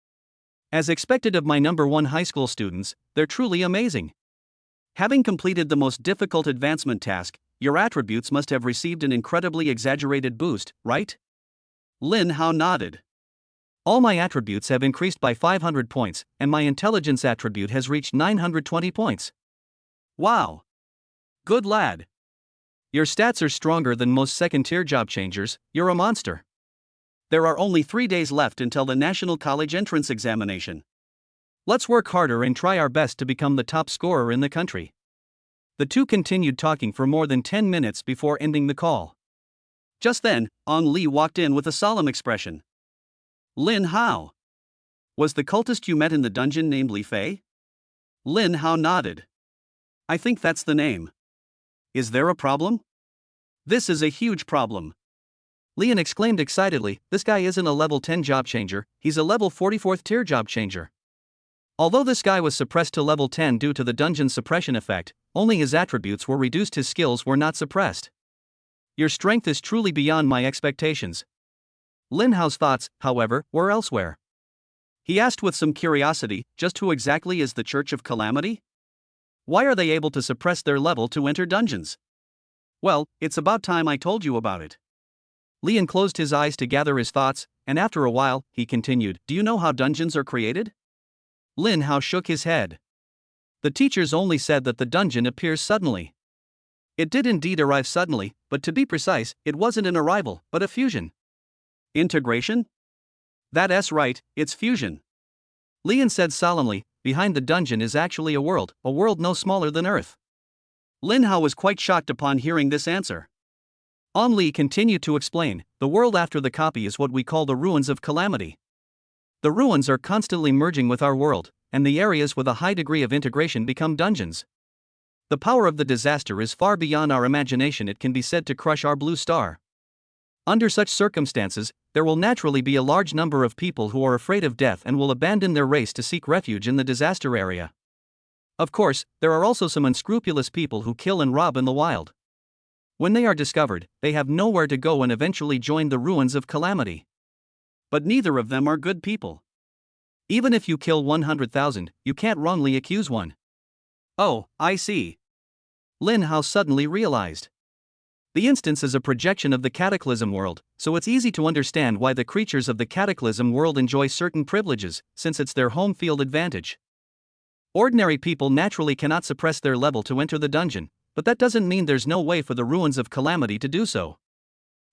As expected of my number 1 high school students, they're truly amazing. Having completed the most difficult advancement task, your attributes must have received an incredibly exaggerated boost, right? Lin Hao nodded. All my attributes have increased by 500 points, and my intelligence attribute has reached 920 points. Wow! Good lad. Your stats are stronger than most second-tier job changers, you're a monster. There are only 3 days left until the National College Entrance Examination. Let's work harder and try our best to become the top scorer in the country. The two continued talking for more than 10 minutes before ending the call. Just then, Ong Li walked in with a solemn expression. Lin Hao. Was the cultist you met in the dungeon named Li Fei? Lin Hao nodded. I think that's the name. Is there a problem? This is a huge problem. Lian exclaimed excitedly, this guy isn't a level 10 job changer, he's a level 44th tier job changer. Although this guy was suppressed to level 10 due to the dungeon suppression effect, only his attributes were reduced, his skills were not suppressed. Your strength is truly beyond my expectations. Lin Hao's thoughts, however, were elsewhere. He asked with some curiosity, just who exactly is the Church of Calamity? Why are they able to suppress their level to enter dungeons? Well, it's about time I told you about it. Lian closed his eyes to gather his thoughts, and after a while, he continued, do you know how dungeons are created? Lin Hao shook his head. The teachers only said that the dungeon appears suddenly. It did indeed arrive suddenly, but to be precise, it wasn't an arrival, but a fusion. Integration? That's right, it's fusion. Lian said solemnly, behind the dungeon is actually a world no smaller than Earth. Lin Hao was quite shocked upon hearing this answer. On Li continued to explain, the world after the copy is what we call the ruins of calamity. The ruins are constantly merging with our world, and the areas with a high degree of integration become dungeons. The power of the disaster is far beyond our imagination. It can be said to crush our blue star. Under such circumstances, there will naturally be a large number of people who are afraid of death and will abandon their race to seek refuge in the disaster area. Of course, there are also some unscrupulous people who kill and rob in the wild. When they are discovered, they have nowhere to go and eventually join the ruins of calamity. But neither of them are good people. Even if you kill 100,000, you can't wrongly accuse one. Oh, I see. Lin Hao suddenly realized. The instance is a projection of the Cataclysm world, so it's easy to understand why the creatures of the Cataclysm world enjoy certain privileges, since it's their home field advantage. Ordinary people naturally cannot suppress their level to enter the dungeon, but that doesn't mean there's no way for the ruins of calamity to do so.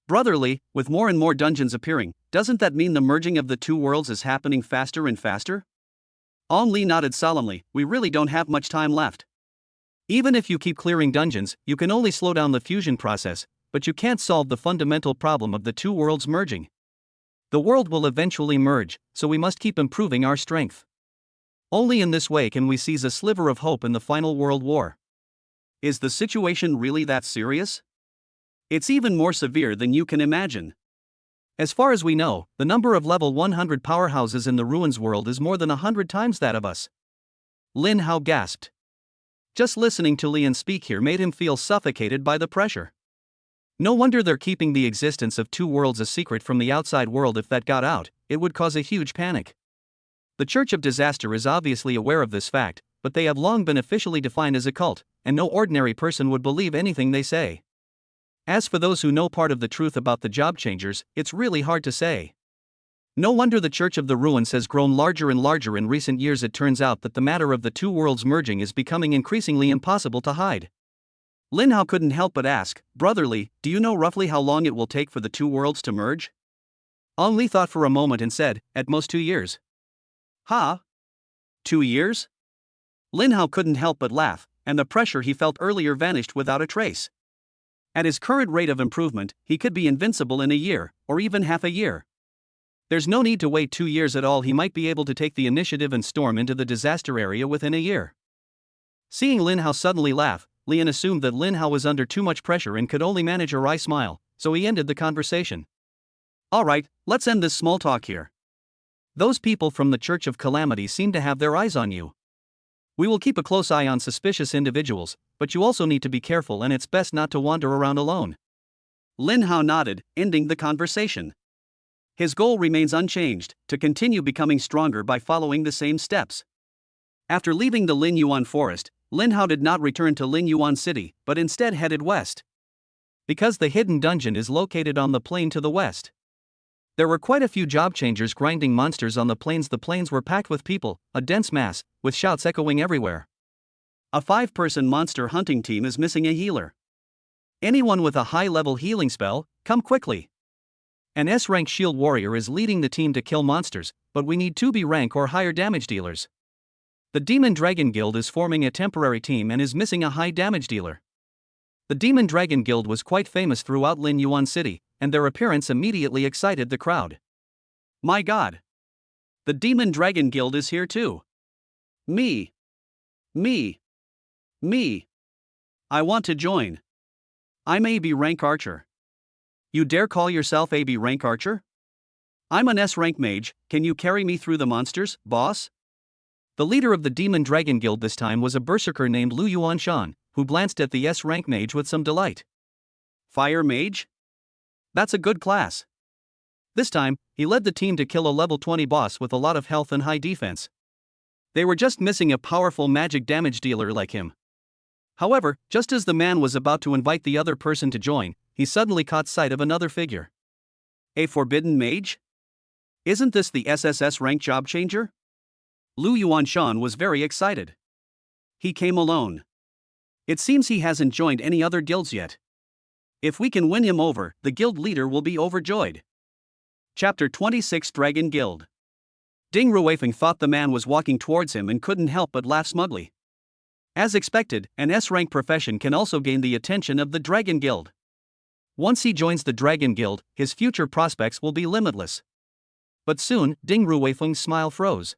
Brotherly, with more and more dungeons appearing, doesn't that mean the merging of the two worlds is happening faster and faster? On Li nodded solemnly, we really don't have much time left. Even if you keep clearing dungeons, you can only slow down the fusion process, but you can't solve the fundamental problem of the two worlds merging. The world will eventually merge, so we must keep improving our strength. Only in this way can we seize a sliver of hope in the final world war. Is the situation really that serious? It's even more severe than you can imagine. As far as we know, the number of level 100 powerhouses in the ruins world is more than 100 times that of us. Lin Hao gasped. Just listening to Lian speak here made him feel suffocated by the pressure. No wonder they're keeping the existence of two worlds a secret from the outside world. If that got out, it would cause a huge panic. The Church of Disaster is obviously aware of this fact, but they have long been officially defined as a cult, and no ordinary person would believe anything they say. As for those who know part of the truth about the job changers, it's really hard to say. No wonder the Church of the Ruins has grown larger and larger in recent years. It turns out that the matter of the two worlds merging is becoming increasingly impossible to hide. Lin Hao couldn't help but ask, Brotherly, do you know roughly how long it will take for the two worlds to merge? On Li thought for a moment and said, at most 2 years. Huh? 2 years? Lin Hao couldn't help but laugh, and the pressure he felt earlier vanished without a trace. At his current rate of improvement, he could be invincible in a year, or even half a year. There's no need to wait 2 years at all. He might be able to take the initiative and storm into the disaster area within a year. Seeing Lin Hao suddenly laugh, Lian assumed that Lin Hao was under too much pressure and could only manage a wry smile, so he ended the conversation. Alright, let's end this small talk here. Those people from the Church of Calamity seem to have their eyes on you. We will keep a close eye on suspicious individuals, but you also need to be careful and it's best not to wander around alone. Lin Hao nodded, ending the conversation. His goal remains unchanged, to continue becoming stronger by following the same steps. After leaving the Lin Yuan forest, Lin Hao did not return to Lin Yuan city, but instead headed west. Because the hidden dungeon is located on the plain to the west. There were quite a few job changers grinding monsters on the plains. The plains were packed with people, a dense mass, with shouts echoing everywhere. A 5-person monster hunting team is missing a healer. Anyone with a high-level healing spell, come quickly. An S-rank shield warrior is leading the team to kill monsters, but we need 2B rank or higher damage dealers. The Demon Dragon Guild is forming a temporary team and is missing a high damage dealer. The Demon Dragon Guild was quite famous throughout Lin Yuan City, and their appearance immediately excited the crowd. My god! The Demon Dragon Guild is here too. Me. I want to join. I'm a B rank archer. You dare call yourself a B rank archer? I'm an S rank mage. Can you carry me through the monsters, boss? The leader of the Demon Dragon Guild this time was a berserker named Lu Yuanshan, who glanced at the S rank mage with some delight. Fire mage? That's a good class. This time, he led the team to kill a level 20 boss with a lot of health and high defense. They were just missing a powerful magic damage dealer like him. However, just as the man was about to invite the other person to join, he suddenly caught sight of another figure. A forbidden mage? Isn't this the SSS rank job changer? Lu Yuanshan was very excited. He came alone. It seems he hasn't joined any other guilds yet. If we can win him over, the guild leader will be overjoyed. Chapter 26 Dragon Guild. Ding Ruifeng thought the man was walking towards him and couldn't help but laugh smugly. As expected, an S-rank profession can also gain the attention of the Dragon Guild. Once he joins the Dragon Guild, his future prospects will be limitless. But soon, Ding Ruifeng's smile froze.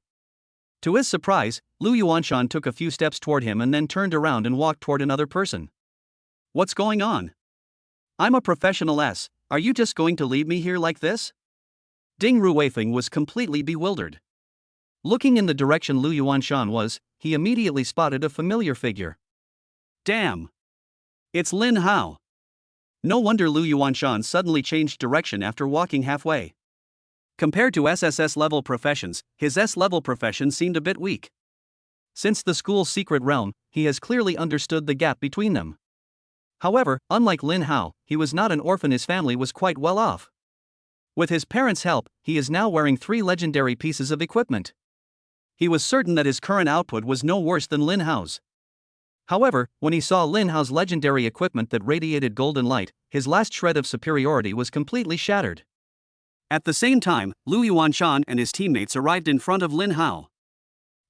To his surprise, Lu Yuanshan took a few steps toward him and then turned around and walked toward another person. What's going on? I'm a professional S, are you just going to leave me here like this? Ding Ruifeng was completely bewildered. Looking in the direction Lu Yuanshan was, he immediately spotted a familiar figure. Damn! It's Lin Hao. No wonder Lu Yuanshan suddenly changed direction after walking halfway. Compared to SSS level professions, his S level profession seemed a bit weak. Since the school's secret realm, he has clearly understood the gap between them. However, unlike Lin Hao, he was not an orphan, his family was quite well off. With his parents' help, he is now wearing 3 legendary pieces of equipment. He was certain that his current output was no worse than Lin Hao's. However, when he saw Lin Hao's legendary equipment that radiated golden light, his last shred of superiority was completely shattered. At the same time, Lu Yuanshan and his teammates arrived in front of Lin Hao.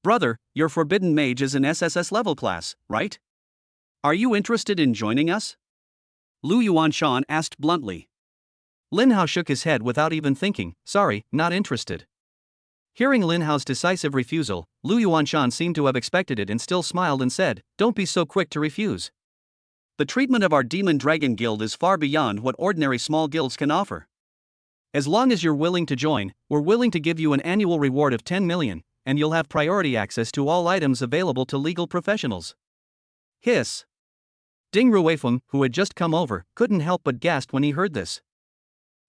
Brother, your forbidden mage is an SSS level class, right? Are you interested in joining us? Lu Yuanshan asked bluntly. Lin Hao shook his head without even thinking, sorry, not interested. Hearing Lin Hao's decisive refusal, Lu Yuanshan seemed to have expected it and still smiled and said, don't be so quick to refuse. The treatment of our Demon Dragon Guild is far beyond what ordinary small guilds can offer. As long as you're willing to join, we're willing to give you an annual reward of 10 million, and you'll have priority access to all items available to legal professionals. Hiss. Ding Ruifeng, who had just come over, couldn't help but gasp when he heard this.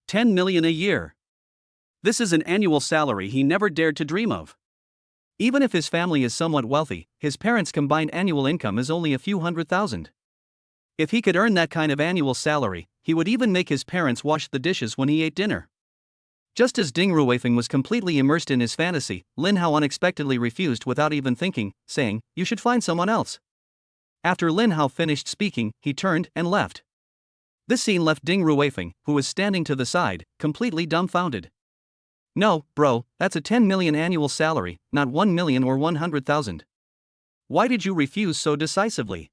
10 million a year. This is an annual salary he never dared to dream of. Even if his family is somewhat wealthy, his parents' combined annual income is only a few $100,000. If he could earn that kind of annual salary, he would even make his parents wash the dishes when he ate dinner. Just as Ding Ruifeng was completely immersed in his fantasy, Lin Hao unexpectedly refused without even thinking, saying, you should find someone else. After Lin Hao finished speaking, he turned and left. This scene left Ding Ruifeng, who was standing to the side, completely dumbfounded. No, bro, that's a 10 million annual salary, not 1 million or 100,000. Why did you refuse so decisively?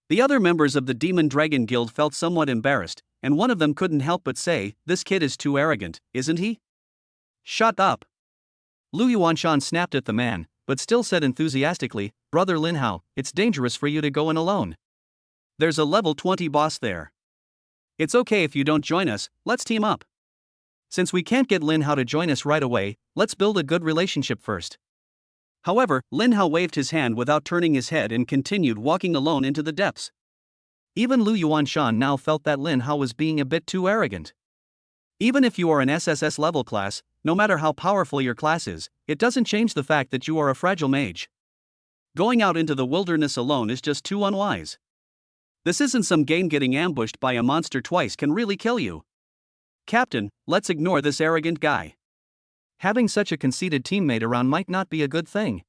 The other members of the Demon Dragon Guild felt somewhat embarrassed, and one of them couldn't help but say, this kid is too arrogant, isn't he? Shut up. Lu Yuanshan snapped at the man, but still said enthusiastically, Brother Lin Hao, it's dangerous for you to go in alone. There's a level 20 boss there. It's okay if you don't join us, let's team up. Since we can't get Lin Hao to join us right away, let's build a good relationship first. However, Lin Hao waved his hand without turning his head and continued walking alone into the depths. Even Lu Yuanshan now felt that Lin Hao was being a bit too arrogant. Even if you are an SSS level class, no matter how powerful your class is, it doesn't change the fact that you are a fragile mage. Going out into the wilderness alone is just too unwise. This isn't some game. Getting ambushed by a monster twice can really kill you. Captain, let's ignore this arrogant guy. Having such a conceited teammate around might not be a good thing.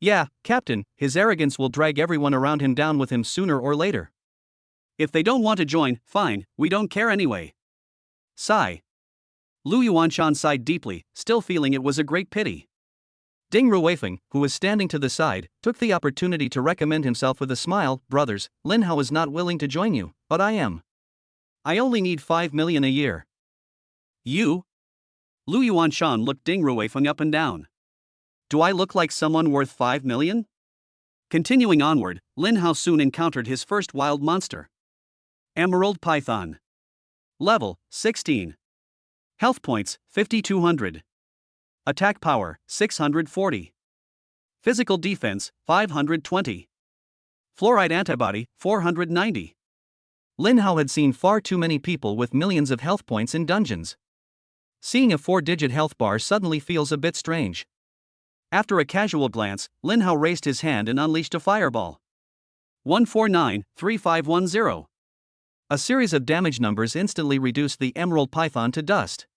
Yeah, Captain, his arrogance will drag everyone around him down with him sooner or later. If they don't want to join, fine, we don't care anyway. Sigh. Lu Yuanshan sighed deeply, still feeling it was a great pity. Ding Ruifeng, who was standing to the side, took the opportunity to recommend himself with a smile. Brothers, Lin Hao is not willing to join you, but I am. I only need 5 million a year. You? Lu Yuanshan looked Ding Ruifeng up and down. Do I look like someone worth 5 million? Continuing onward, Lin Hao soon encountered his first wild monster. Emerald Python. Level, 16. Health points, 5200. Attack power, 640. Physical defense, 520. Fluoride antibody, 490. Lin Hao had seen far too many people with millions of health points in dungeons. Seeing a 4-digit health bar suddenly feels a bit strange. After a casual glance, Lin Hao raised his hand and unleashed a fireball. 1493510. A series of damage numbers instantly reduced the Emerald Python to dust.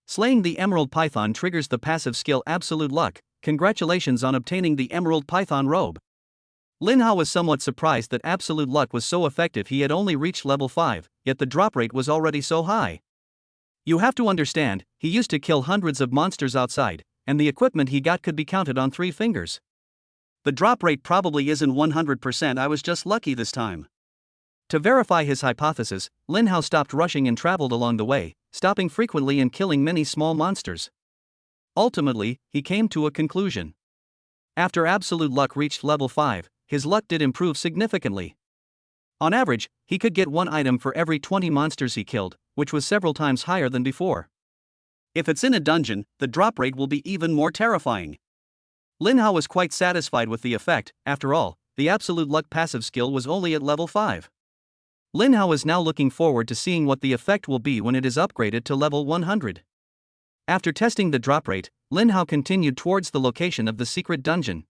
Slaying the Emerald Python triggers the passive skill Absolute Luck. Congratulations on obtaining the Emerald Python robe. Lin Hao was somewhat surprised that Absolute Luck was so effective. He had only reached level 5, yet the drop rate was already so high. You have to understand, he used to kill hundreds of monsters outside, and the equipment he got could be counted on 3 fingers. The drop rate probably isn't 100%. I was just lucky this time. To verify his hypothesis, Lin Hao stopped rushing and traveled along the way, stopping frequently and killing many small monsters. Ultimately, he came to a conclusion. After Absolute Luck reached level 5, his luck did improve significantly. On average, he could get 1 item for every 20 monsters he killed, which was several times higher than before. If it's in a dungeon, the drop rate will be even more terrifying. Lin Hao was quite satisfied with the effect. After all, the Absolute Luck passive skill was only at level 5. Lin Hao is now looking forward to seeing what the effect will be when it is upgraded to level 100. After testing the drop rate, Lin Hao continued towards the location of the secret dungeon.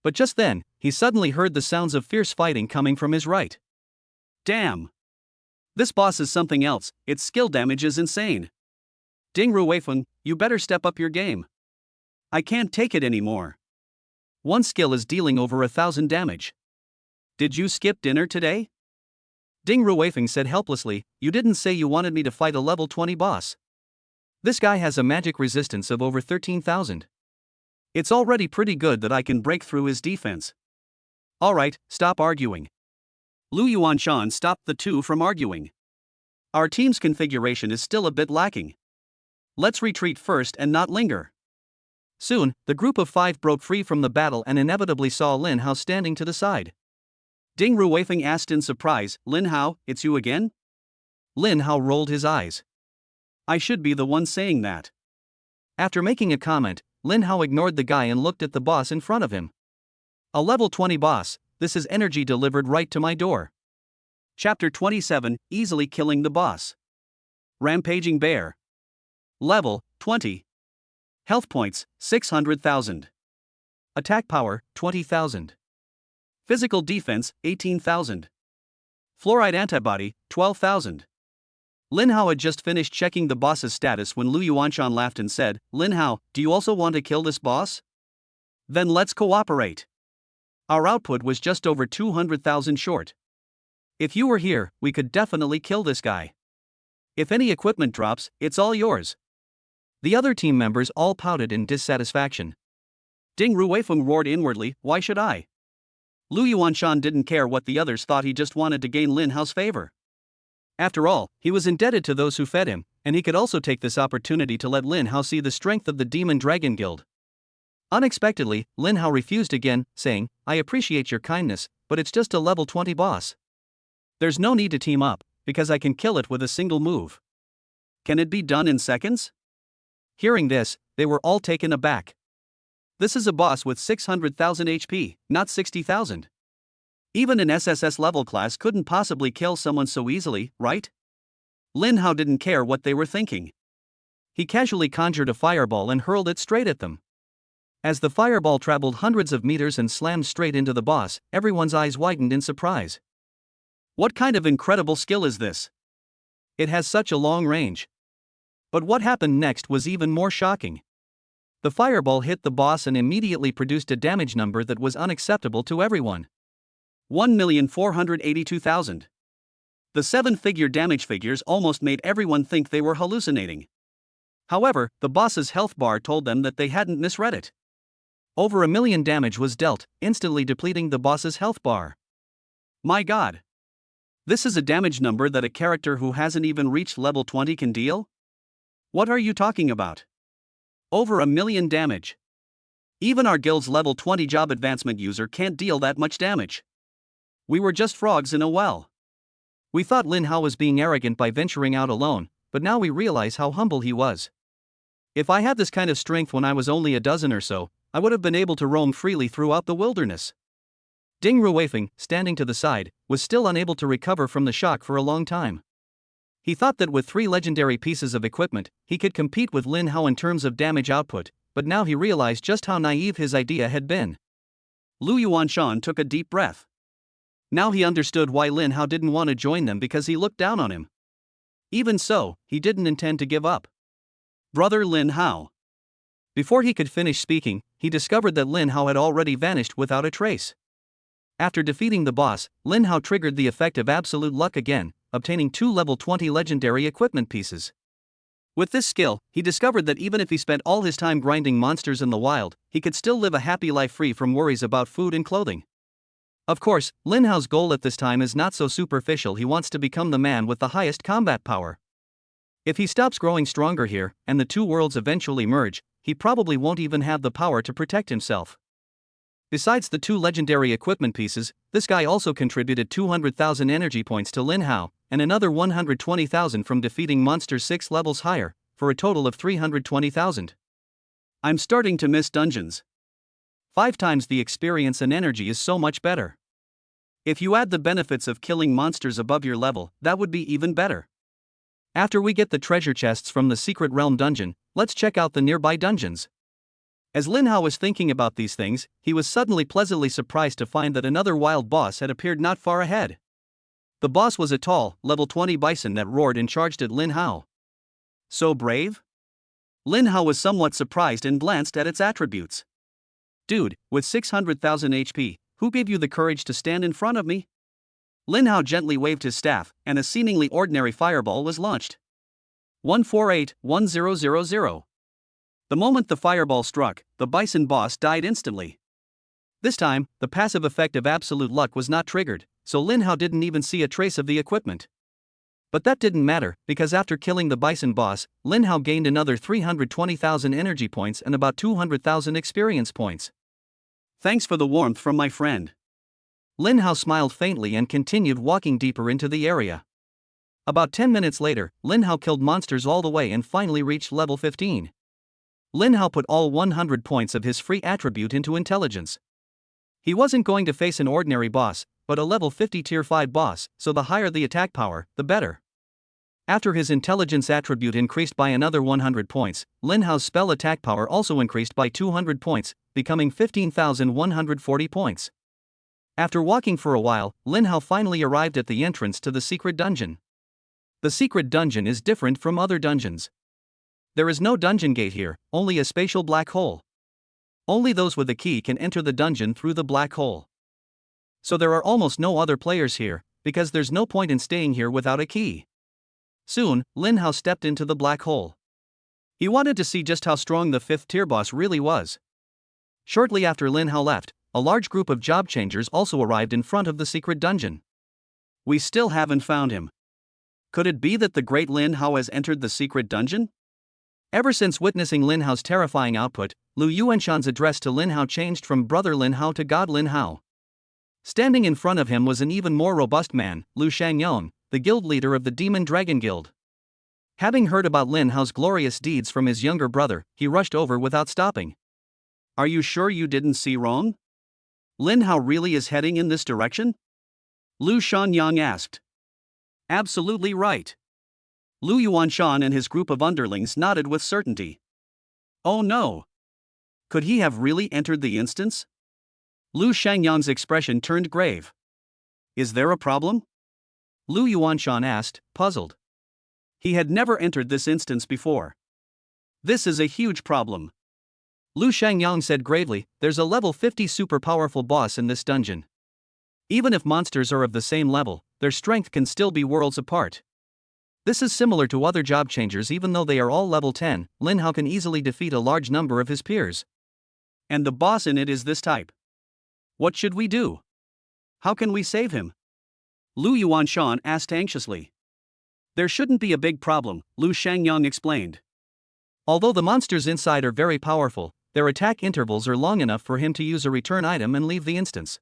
But just then, he suddenly heard the sounds of fierce fighting coming from his right. Damn! This boss is something else. Its skill damage is insane. Ding Ruifeng, you better step up your game. I can't take it anymore. One skill is dealing over 1,000 damage. Did you skip dinner today? Ding Ruifeng said helplessly, you didn't say you wanted me to fight a level 20 boss. This guy has a magic resistance of over 13,000. It's already pretty good that I can break through his defense. Alright, stop arguing. Lu Yuanshan stopped the two from arguing. Our team's configuration is still a bit lacking. Let's retreat first and not linger. Soon, the group of 5 broke free from the battle and inevitably saw Lin Hao standing to the side. Ding Ruifeng asked in surprise, Lin Hao, it's you again? Lin Hao rolled his eyes. I should be the one saying that. After making a comment, Lin Hao ignored the guy and looked at the boss in front of him. A level 20 boss, this is energy delivered right to my door. Chapter 27, Easily Killing the Boss. Rampaging Bear. Level, 20. Health points, 600,000. Attack power, 20,000. Physical defense, 18,000. Fluoride antibody, 12,000. Lin Hao had just finished checking the boss's status when Lu Yuanshan laughed and said, Lin Hao, do you also want to kill this boss? Then let's cooperate. Our output was just over 200,000 short. If you were here, we could definitely kill this guy. If any equipment drops, it's all yours. The other team members all pouted in dissatisfaction. Ding Ruifeng roared inwardly, why should I? Lu Yuanshan didn't care what the others thought, he just wanted to gain Lin Hao's favor. After all, he was indebted to those who fed him, and he could also take this opportunity to let Lin Hao see the strength of the Demon Dragon Guild. Unexpectedly, Lin Hao refused again, saying, I appreciate your kindness, but it's just a level 20 boss. There's no need to team up, because I can kill it with a single move. Can it be done in seconds? Hearing this, they were all taken aback. This is a boss with 600,000 HP, not 60,000. Even an SSS level class couldn't possibly kill someone so easily, right? Lin Hao didn't care what they were thinking. He casually conjured a fireball and hurled it straight at them. As the fireball traveled hundreds of meters and slammed straight into the boss, everyone's eyes widened in surprise. What kind of incredible skill is this? It has such a long range. But what happened next was even more shocking. The fireball hit the boss and immediately produced a damage number that was unacceptable to everyone. 1,482,000. The 7-figure damage figures almost made everyone think they were hallucinating. However, the boss's health bar told them that they hadn't misread it. Over 1 million damage was dealt, instantly depleting the boss's health bar. My god! This is a damage number that a character who hasn't even reached level 20 can deal? What are you talking about? Over 1 million damage. Even our guild's level 20 job advancement user can't deal that much damage. We were just frogs in a well. We thought Lin Hao was being arrogant by venturing out alone, but now we realize how humble he was. If I had this kind of strength when I was only a dozen or so, I would have been able to roam freely throughout the wilderness. Ding Ruifeng, standing to the side, was still unable to recover from the shock for a long time. He thought that with 3 legendary pieces of equipment, he could compete with Lin Hao in terms of damage output, but now he realized just how naive his idea had been. Lu Yuanshan took a deep breath. Now he understood why Lin Hao didn't want to join them, because he looked down on him. Even so, he didn't intend to give up. Brother Lin Hao. Before he could finish speaking, he discovered that Lin Hao had already vanished without a trace. After defeating the boss, Lin Hao triggered the effect of absolute luck again, obtaining 2 level 20 legendary equipment pieces. With this skill, he discovered that even if he spent all his time grinding monsters in the wild, he could still live a happy life free from worries about food and clothing. Of course, Lin Hao's goal at this time is not so superficial. He wants to become the man with the highest combat power. If he stops growing stronger here, and the 2 worlds eventually merge, he probably won't even have the power to protect himself. Besides the 2 legendary equipment pieces, this guy also contributed 200,000 energy points to Lin Hao, and another 120,000 from defeating monsters 6 levels higher, for a total of 320,000. I'm starting to miss dungeons. 5 times the experience and energy is so much better. If you add the benefits of killing monsters above your level, that would be even better. After we get the treasure chests from the Secret Realm dungeon, let's check out the nearby dungeons. As Lin Hao was thinking about these things, he was suddenly pleasantly surprised to find that another wild boss had appeared not far ahead. The boss was a tall, level 20 bison that roared and charged at Lin Hao. So brave? Lin Hao was somewhat surprised and glanced at its attributes. Dude, with 600,000 HP, who gave you the courage to stand in front of me? Lin Hao gently waved his staff, and a seemingly ordinary fireball was launched. 148-1000. The moment the fireball struck, the bison boss died instantly. This time, the passive effect of absolute luck was not triggered, so Lin Hao didn't even see a trace of the equipment. But that didn't matter, because after killing the bison boss, Lin Hao gained another 320,000 energy points and about 200,000 experience points. Thanks for the warmth from my friend. Lin Hao smiled faintly and continued walking deeper into the area. About 10 minutes later, Lin Hao killed monsters all the way and finally reached level 15. Lin Hao put all 100 points of his free attribute into intelligence. He wasn't going to face an ordinary boss, but a level 50 tier 5 boss, so the higher the attack power, the better. After his intelligence attribute increased by another 100 points, Lin Hao's spell attack power also increased by 200 points, becoming 15,140 points. After walking for a while, Lin Hao finally arrived at the entrance to the secret dungeon. The secret dungeon is different from other dungeons. There is no dungeon gate here, only a spatial black hole. Only those with a key can enter the dungeon through the black hole. So there are almost no other players here, because there's no point in staying here without a key. Soon, Lin Hao stepped into the black hole. He wanted to see just how strong the 5th tier boss really was. Shortly after Lin Hao left, a large group of job changers also arrived in front of the secret dungeon. We still haven't found him. Could it be that the great Lin Hao has entered the secret dungeon? Ever since witnessing Lin Hao's terrifying output, Lu Yuanshan's address to Lin Hao changed from Brother Lin Hao to God Lin Hao. Standing in front of him was an even more robust man, Lu Shangyong, the guild leader of the Demon Dragon Guild. Having heard about Lin Hao's glorious deeds from his younger brother, he rushed over without stopping. Are you sure you didn't see wrong? Lin Hao really is heading in this direction? Lu Shangyong asked. Absolutely right. Lu Yuanshan and his group of underlings nodded with certainty. Oh no! Could he have really entered the instance? Lu Shangyong's expression turned grave. Is there a problem? Lu Yuanshan asked, puzzled. He had never entered this instance before. This is a huge problem. Lu Shangyong said gravely, there's a level 50 super powerful boss in this dungeon. Even if monsters are of the same level, their strength can still be worlds apart. This is similar to other job changers. Even though they are all level 10, Lin Hao can easily defeat a large number of his peers. And the boss in it is this type. What should we do? How can we save him? Lu Yuanshan asked anxiously. There shouldn't be a big problem, Lu Shangyong explained. Although the monsters inside are very powerful, their attack intervals are long enough for him to use a return item and leave the instance.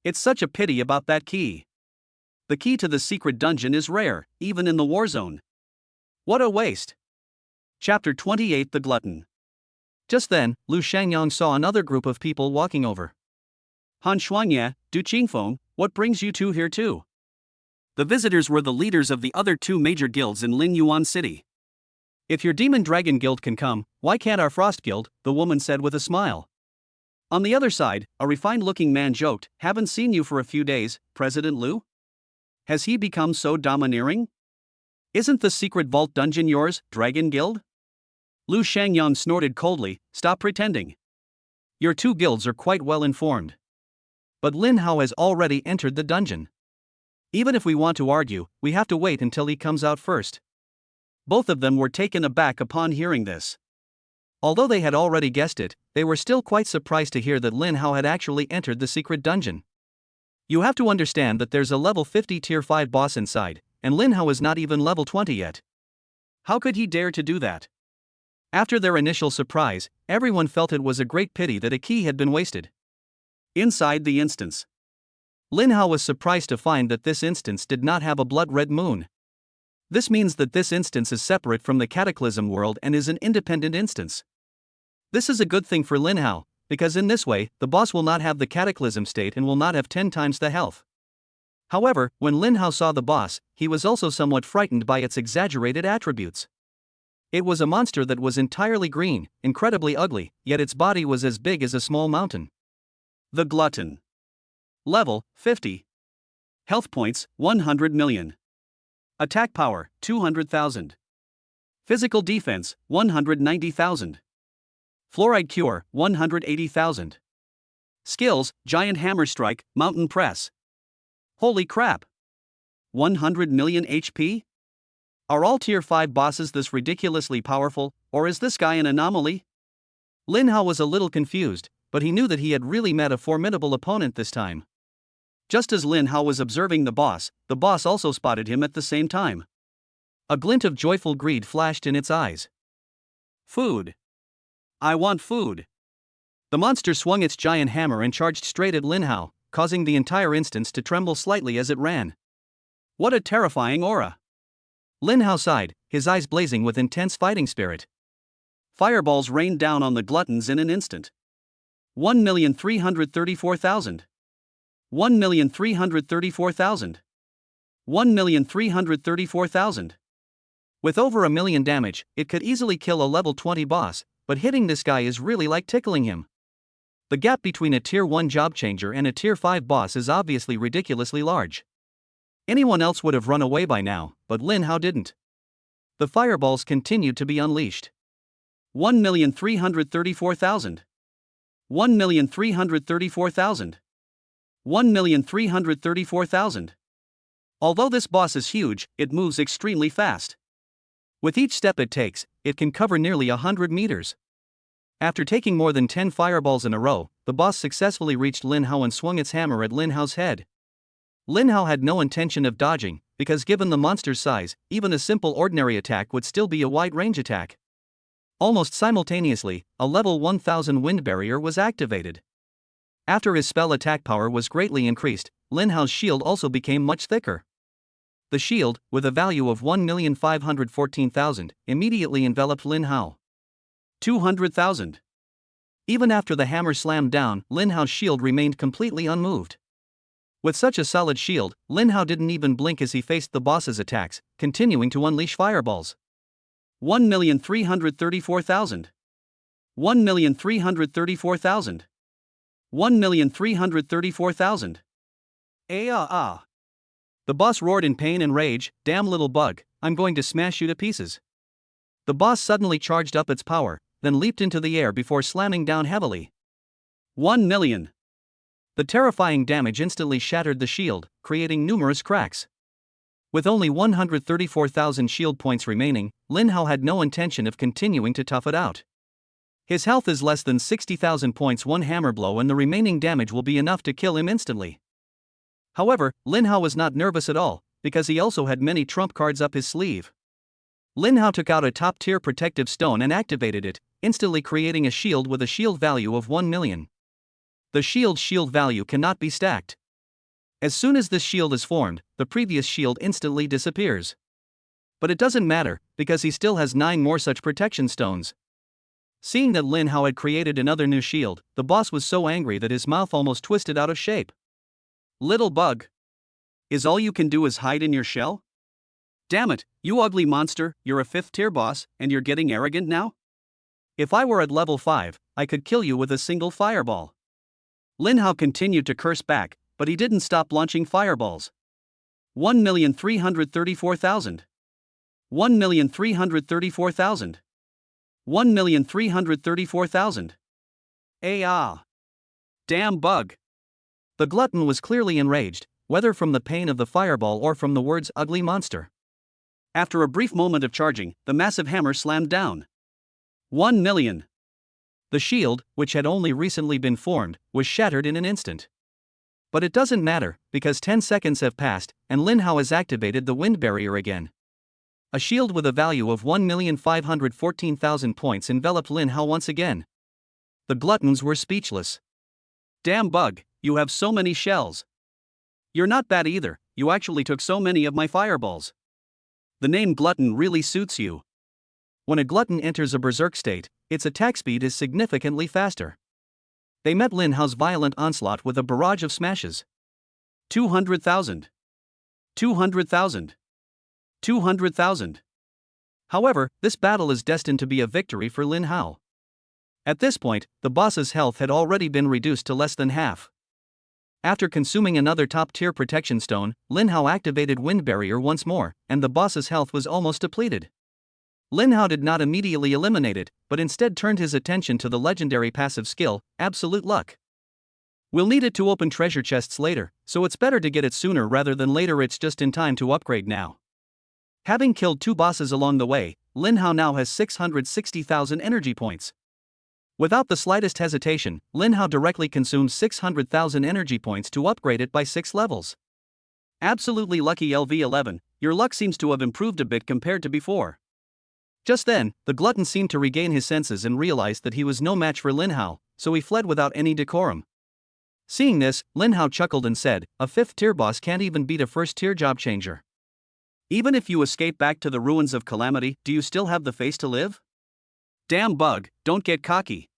It's such a pity about that key. The key to the secret dungeon is rare, even in the war zone. What a waste. Chapter 28 The Glutton. Just then, Lu Shangyong saw another group of people walking over. Han Shuangye, Du Qingfeng, what brings you two here too? The visitors were the leaders of the other two major guilds in Lin Yuan City. "If your Demon Dragon Guild can come, why can't our Frost Guild?" the woman said with a smile. On the other side, a refined-looking man joked, "Haven't seen you for a few days, President Liu? Has he become so domineering? Isn't the secret vault dungeon yours, Dragon Guild?" Liu Shangyang snorted coldly, "Stop pretending. Your two guilds are quite well informed. But Lin Hao has already entered the dungeon. Even if we want to argue, we have to wait until he comes out first." Both of them were taken aback upon hearing this. Although they had already guessed it, they were still quite surprised to hear that Lin Hao had actually entered the secret dungeon. You have to understand that there's a level 50 tier 5 boss inside, and Lin Hao is not even level 20 yet. How could he dare to do that? After their initial surprise, everyone felt it was a great pity that a key had been wasted. Inside the instance, Lin Hao was surprised to find that this instance did not have a blood-red moon. This means that this instance is separate from the Cataclysm world and is an independent instance. This is a good thing for Lin Hao, because in this way, the boss will not have the Cataclysm state and will not have 10 times the health. However, when Lin Hao saw the boss, he was also somewhat frightened by its exaggerated attributes. It was a monster that was entirely green, incredibly ugly, yet its body was as big as a small mountain. The Glutton. Level 50. Health points 100 million. Attack power 200,000. Physical defense 190,000. Fluoride cure 180,000. Skills: Giant Hammer Strike, Mountain Press. Holy crap! 100 million HP? Are all tier 5 bosses this ridiculously powerful, or is this guy an anomaly? Lin Hao was a little confused, but he knew that he had really met a formidable opponent this time. Just as Lin Hao was observing the boss also spotted him at the same time. A glint of joyful greed flashed in its eyes. Food. I want food. The monster swung its giant hammer and charged straight at Lin Hao, causing the entire instance to tremble slightly as it ran. What a terrifying aura! Lin Hao sighed, his eyes blazing with intense fighting spirit. Fireballs rained down on the gluttons in an instant. 1,334,000. 1,334,000. 1,334,000. With over 1 million damage, it could easily kill a level 20 boss, but hitting this guy is really like tickling him. The gap between a tier 1 job changer and a tier 5 boss is obviously ridiculously large. Anyone else would have run away by now, but Lin Hao didn't. The fireballs continued to be unleashed. 1,334,000. 1,334,000. 1,334,000. Although this boss is huge, it moves extremely fast. With each step it takes, it can cover nearly 100 meters. After taking more than 10 fireballs in a row, the boss successfully reached Lin Hao and swung its hammer at Lin Hao's head. Lin Hao had no intention of dodging, because given the monster's size, even a simple ordinary attack would still be a wide-range attack. Almost simultaneously, a level 1000 wind barrier was activated. After his spell attack power was greatly increased, Lin Hao's shield also became much thicker. The shield, with a value of 1,514,000, immediately enveloped Lin Hao. 200,000. Even after the hammer slammed down, Lin Hao's shield remained completely unmoved. With such a solid shield, Lin Hao didn't even blink as he faced the boss's attacks, continuing to unleash fireballs. 1,334,000. 1,334,000. 1,334,000. The boss roared in pain and rage, "Damn little bug, I'm going to smash you to pieces." The boss suddenly charged up its power, then leaped into the air before slamming down heavily. 1 million. The terrifying damage instantly shattered the shield, creating numerous cracks. With only 134,000 shield points remaining, Lin Hao had no intention of continuing to tough it out. His health is less than 60,000 points. One hammer blow and the remaining damage will be enough to kill him instantly. However, Lin Hao was not nervous at all, because he also had many trump cards up his sleeve. Lin Hao took out a top-tier protective stone and activated it, instantly creating a shield with a shield value of 1 million. The shield's shield value cannot be stacked. As soon as this shield is formed, the previous shield instantly disappears. But it doesn't matter, because he still has 9 more such protection stones. Seeing that Lin Hao had created another new shield, the boss was so angry that his mouth almost twisted out of shape. Little bug. Is all you can do is hide in your shell? Damn it, you ugly monster, you're a 5th tier boss, and you're getting arrogant now? If I were at level 5, I could kill you with a single fireball. Lin Hao continued to curse back, but he didn't stop launching fireballs. 1,334,000. 1,334,000. 1,334,000. Damn bug. The glutton was clearly enraged, whether from the pain of the fireball or from the words ugly monster. After a brief moment of charging, the massive hammer slammed down. 1 million. The shield, which had only recently been formed, was shattered in an instant. But it doesn't matter, because 10 seconds have passed, and Lin Hao has activated the wind barrier again. A shield with a value of 1,514,000 points enveloped Lin Hao once again. The gluttons were speechless. Damn bug, you have so many shells. You're not bad either, you actually took so many of my fireballs. The name glutton really suits you. When a glutton enters a berserk state, its attack speed is significantly faster. They met Lin Hao's violent onslaught with a barrage of smashes. 200,000. 200,000. 200,000. However, this battle is destined to be a victory for Lin Hao. At this point, the boss's health had already been reduced to less than half. After consuming another top-tier protection stone, Lin Hao activated Wind Barrier once more, and the boss's health was almost depleted. Lin Hao did not immediately eliminate it, but instead turned his attention to the legendary passive skill, Absolute Luck. We'll need it to open treasure chests later, so it's better to get it sooner rather than later. It's just in time to upgrade now. Having killed 2 bosses along the way, Lin Hao now has 660,000 energy points. Without the slightest hesitation, Lin Hao directly consumes 600,000 energy points to upgrade it by 6 levels. Absolutely lucky LV11, your luck seems to have improved a bit compared to before. Just then, the glutton seemed to regain his senses and realized that he was no match for Lin Hao, so he fled without any decorum. Seeing this, Lin Hao chuckled and said, a 5th tier boss can't even beat a 1st tier job changer. Even if you escape back to the ruins of calamity, do you still have the face to live? Damn bug, don't get cocky.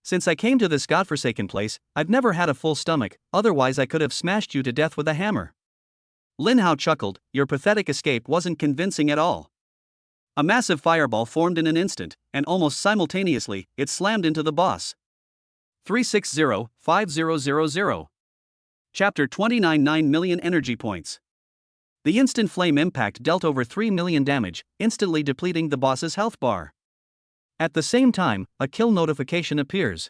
Since I came to this godforsaken place, I've never had a full stomach, otherwise I could have smashed you to death with a hammer. Lin Hao chuckled, your pathetic escape wasn't convincing at all. A massive fireball formed in an instant, and almost simultaneously, it slammed into the boss. 360-5000. Chapter 29. 9 million energy points. The instant flame impact dealt over 3 million damage, instantly depleting the boss's health bar. At the same time, a kill notification appears.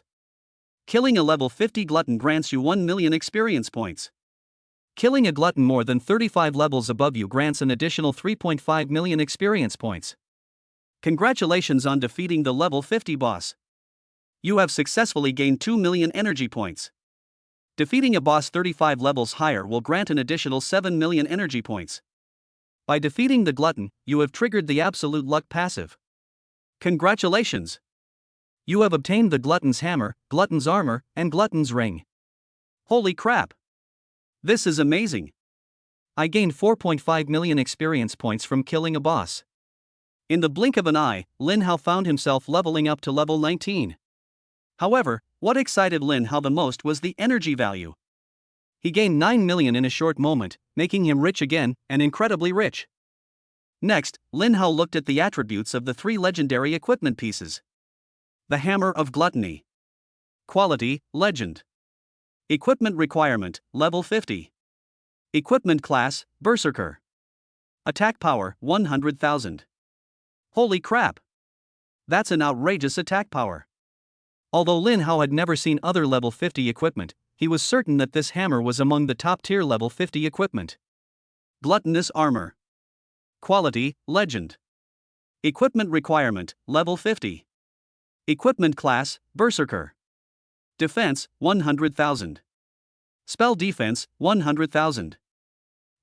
Killing a level 50 glutton grants you 1 million experience points. Killing a glutton more than 35 levels above you grants an additional 3.5 million experience points. Congratulations on defeating the level 50 boss. You have successfully gained 2 million energy points. Defeating a boss 35 levels higher will grant an additional 7 million energy points. By defeating the glutton, you have triggered the Absolute Luck passive. Congratulations! You have obtained the glutton's hammer, glutton's armor, and glutton's ring. Holy crap! This is amazing! I gained 4.5 million experience points from killing a boss. In the blink of an eye, Lin Hao found himself leveling up to level 19. However, what excited Lin Hao the most was the energy value. He gained 9 million in a short moment, making him rich again, and incredibly rich. Next, Lin Hao looked at the attributes of the 3 legendary equipment pieces. The Hammer of Gluttony. Quality, Legend. Equipment requirement, level 50. Equipment class, Berserker. Attack power, 100,000. Holy crap! That's an outrageous attack power. Although Lin Hao had never seen other level 50 equipment, he was certain that this hammer was among the top tier level 50 equipment. Gluttonous armor. Quality, Legend. Equipment requirement, level 50. Equipment class, Berserker. Defense, 100,000. Spell defense, 100,000.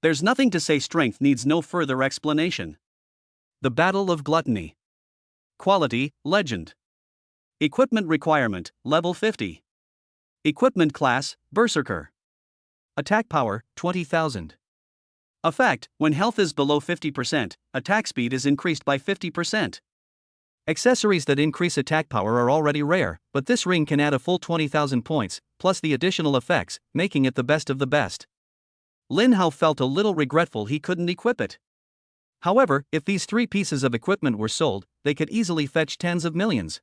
There's nothing to say, strength needs no further explanation. The Battle of Gluttony. Quality, Legend. Equipment requirement, level 50. Equipment class, Berserker. Attack power, 20,000. Effect, when health is below 50%, attack speed is increased by 50%. Accessories that increase attack power are already rare, but this ring can add a full 20,000 points, plus the additional effects, making it the best of the best. Lin Hao felt a little regretful he couldn't equip it. However, if these 3 pieces of equipment were sold, they could easily fetch tens of millions.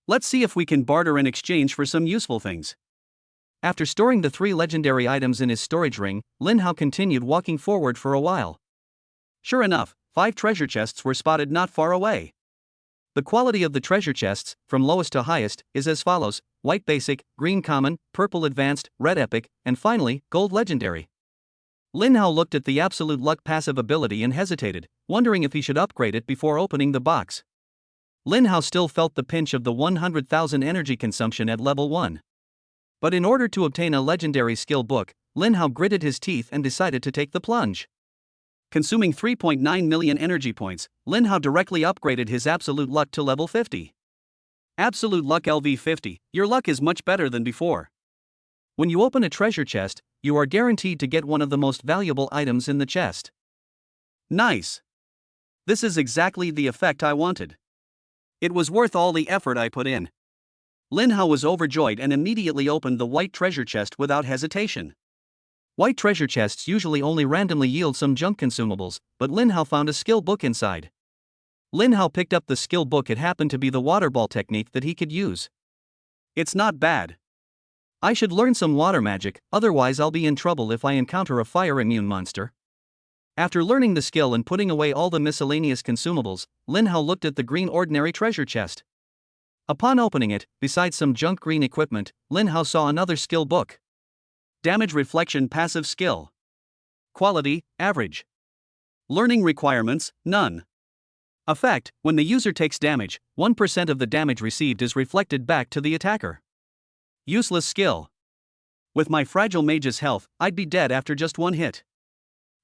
Let's see if we can barter in exchange for some useful things. After storing the 3 legendary items in his storage ring, Lin Hao continued walking forward for a while. Sure enough, 5 treasure chests were spotted not far away. The quality of the treasure chests, from lowest to highest, is as follows: white basic, green common, purple advanced, red epic, and finally, gold legendary. Lin Hao looked at the absolute luck passive ability and hesitated, wondering if he should upgrade it before opening the box. Lin Hao still felt the pinch of the 100,000 energy consumption at level 1. But in order to obtain a legendary skill book, Lin Hao gritted his teeth and decided to take the plunge. Consuming 3.9 million energy points, Lin Hao directly upgraded his absolute luck to level 50. Absolute luck LV 50, your luck is much better than before. When you open a treasure chest, you are guaranteed to get one of the most valuable items in the chest. Nice. This is exactly the effect I wanted. It was worth all the effort I put in. Lin Hao was overjoyed and immediately opened the white treasure chest without hesitation. White treasure chests usually only randomly yield some junk consumables, but Lin Hao found a skill book inside. Lin Hao picked up the skill book. It happened to be the water ball technique that he could use. It's not bad. I should learn some water magic, otherwise I'll be in trouble if I encounter a fire-immune monster. After learning the skill and putting away all the miscellaneous consumables, Lin Hao looked at the green ordinary treasure chest. Upon opening it, besides some junk green equipment, Lin Hao saw another skill book. Damage reflection passive skill. Quality, average. Learning requirements, none. Effect: when the user takes damage, 1% of the damage received is reflected back to the attacker. Useless skill. With my fragile mage's health, I'd be dead after just one hit.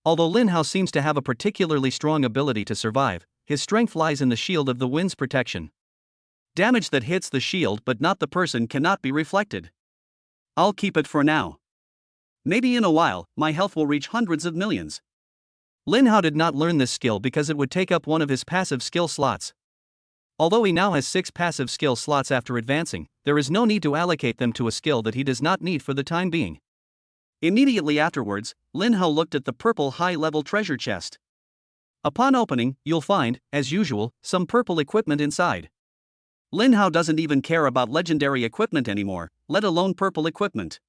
Although Lin Hao seems to have a particularly strong ability to survive, his strength lies in the shield of the wind's protection. Damage that hits the shield but not the person cannot be reflected. I'll keep it for now. Maybe in a while, my health will reach hundreds of millions. Lin Hao did not learn this skill because it would take up one of his passive skill slots. Although he now has 6 passive skill slots after advancing, there is no need to allocate them to a skill that he does not need for the time being. Immediately afterwards, Lin Hao looked at the purple high-level treasure chest. Upon opening, you'll find, as usual, some purple equipment inside. Lin Hao doesn't even care about legendary equipment anymore, let alone purple equipment.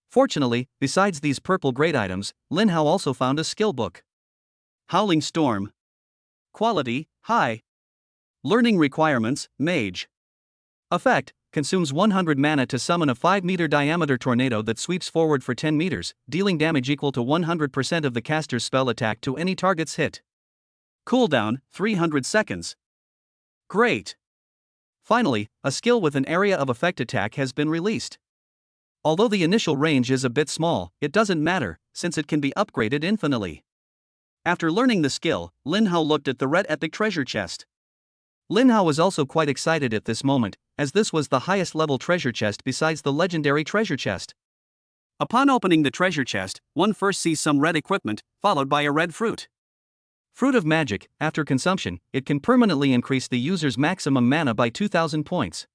Fortunately, besides these purple great items, Lin Hao also found a skill book. Howling Storm. Quality, high. Learning requirements, mage. Effect: consumes 100 mana to summon a 5-meter diameter tornado that sweeps forward for 10 meters, dealing damage equal to 100% of the caster's spell attack to any target's hit. Cooldown, 300 seconds. Great. Finally, a skill with an area of effect attack has been released. Although the initial range is a bit small, it doesn't matter, since it can be upgraded infinitely. After learning the skill, Lin Hao looked at the red epic treasure chest. Lin Hao was also quite excited at this moment, as this was the highest level treasure chest besides the legendary treasure chest. Upon opening the treasure chest, one first sees some red equipment, followed by a red fruit. Fruit of Magic: after consumption, it can permanently increase the user's maximum mana by 2,000 points.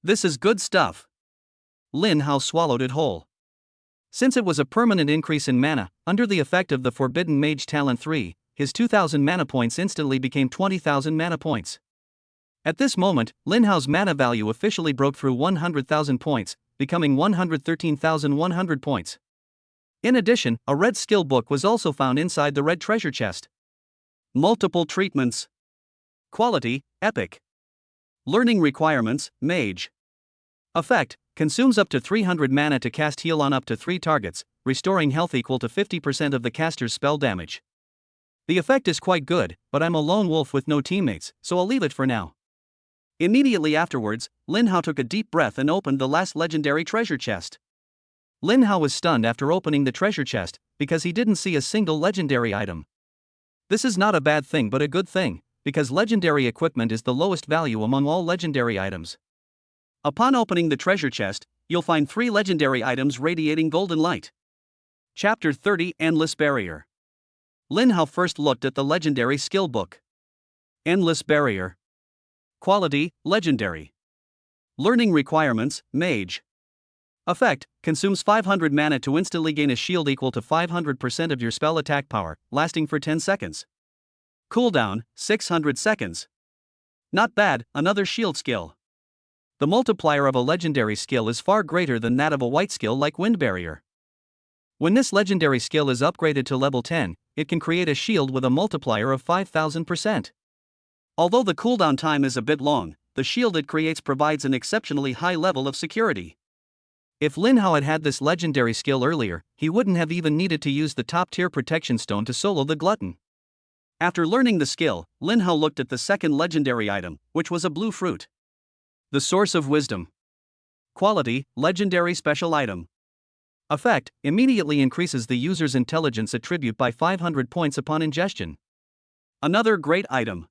This is good stuff. Lin Hao swallowed it whole. Since it was a permanent increase in mana, under the effect of the Forbidden Mage Talent 3, his 2,000 mana points instantly became 20,000 mana points. At this moment, Lin Hao's mana value officially broke through 100,000 points, becoming 113,100 points. In addition, a red skill book was also found inside the red treasure chest. Multiple treatments. Quality, epic. Learning requirements, mage. Effect: consumes up to 300 mana to cast heal on up to 3 targets, restoring health equal to 50% of the caster's spell damage. The effect is quite good, but I'm a lone wolf with no teammates, so I'll leave it for now. Immediately afterwards, Lin Hao took a deep breath and opened the last legendary treasure chest. Lin Hao was stunned after opening the treasure chest, because he didn't see a single legendary item. This is not a bad thing but a good thing, because legendary equipment is the lowest value among all legendary items. Upon opening the treasure chest, you'll find 3 legendary items radiating golden light. Chapter 30: Endless Barrier. Lin Hao first looked at the legendary skill book. Endless Barrier. Quality, legendary. Learning requirements, mage. Effect: consumes 500 mana to instantly gain a shield equal to 500% of your spell attack power, lasting for 10 seconds. Cooldown: 600 seconds. Not bad, another shield skill. The multiplier of a legendary skill is far greater than that of a white skill like Wind Barrier. When this legendary skill is upgraded to level 10, it can create a shield with a multiplier of 5000%. Although the cooldown time is a bit long, the shield it creates provides an exceptionally high level of security. If Lin Hao had had this legendary skill earlier, he wouldn't have even needed to use the top-tier protection stone to solo the glutton. After learning the skill, Lin Hao looked at the second legendary item, which was a blue fruit. The Source of Wisdom. Quality: legendary special item. Effect: immediately increases the user's intelligence attribute by 500 points upon ingestion. Another great item.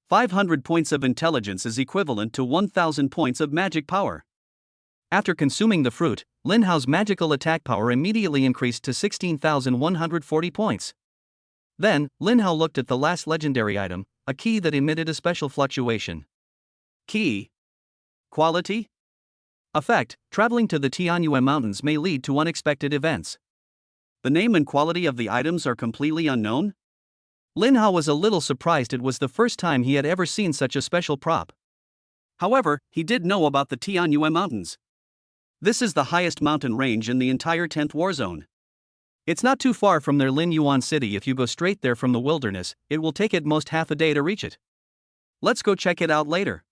500 points of intelligence is equivalent to 1000 points of magic power. After consuming the fruit, Lin Hao's magical attack power immediately increased to 16,140 points. Then, Lin Hao looked at the last legendary item, a key that emitted a special fluctuation. Key. Quality. Effect: traveling to the Tianyue Mountains may lead to unexpected events. The name and quality of the items are completely unknown? Lin Hao was a little surprised. It was the first time he had ever seen such a special prop. However, he did know about the Tianyue Mountains. This is the highest mountain range in the entire 10th war zone. It's not too far from their Lin Yuan city. If you go straight there from the wilderness, it will take at most half a day to reach it. Let's go check it out later.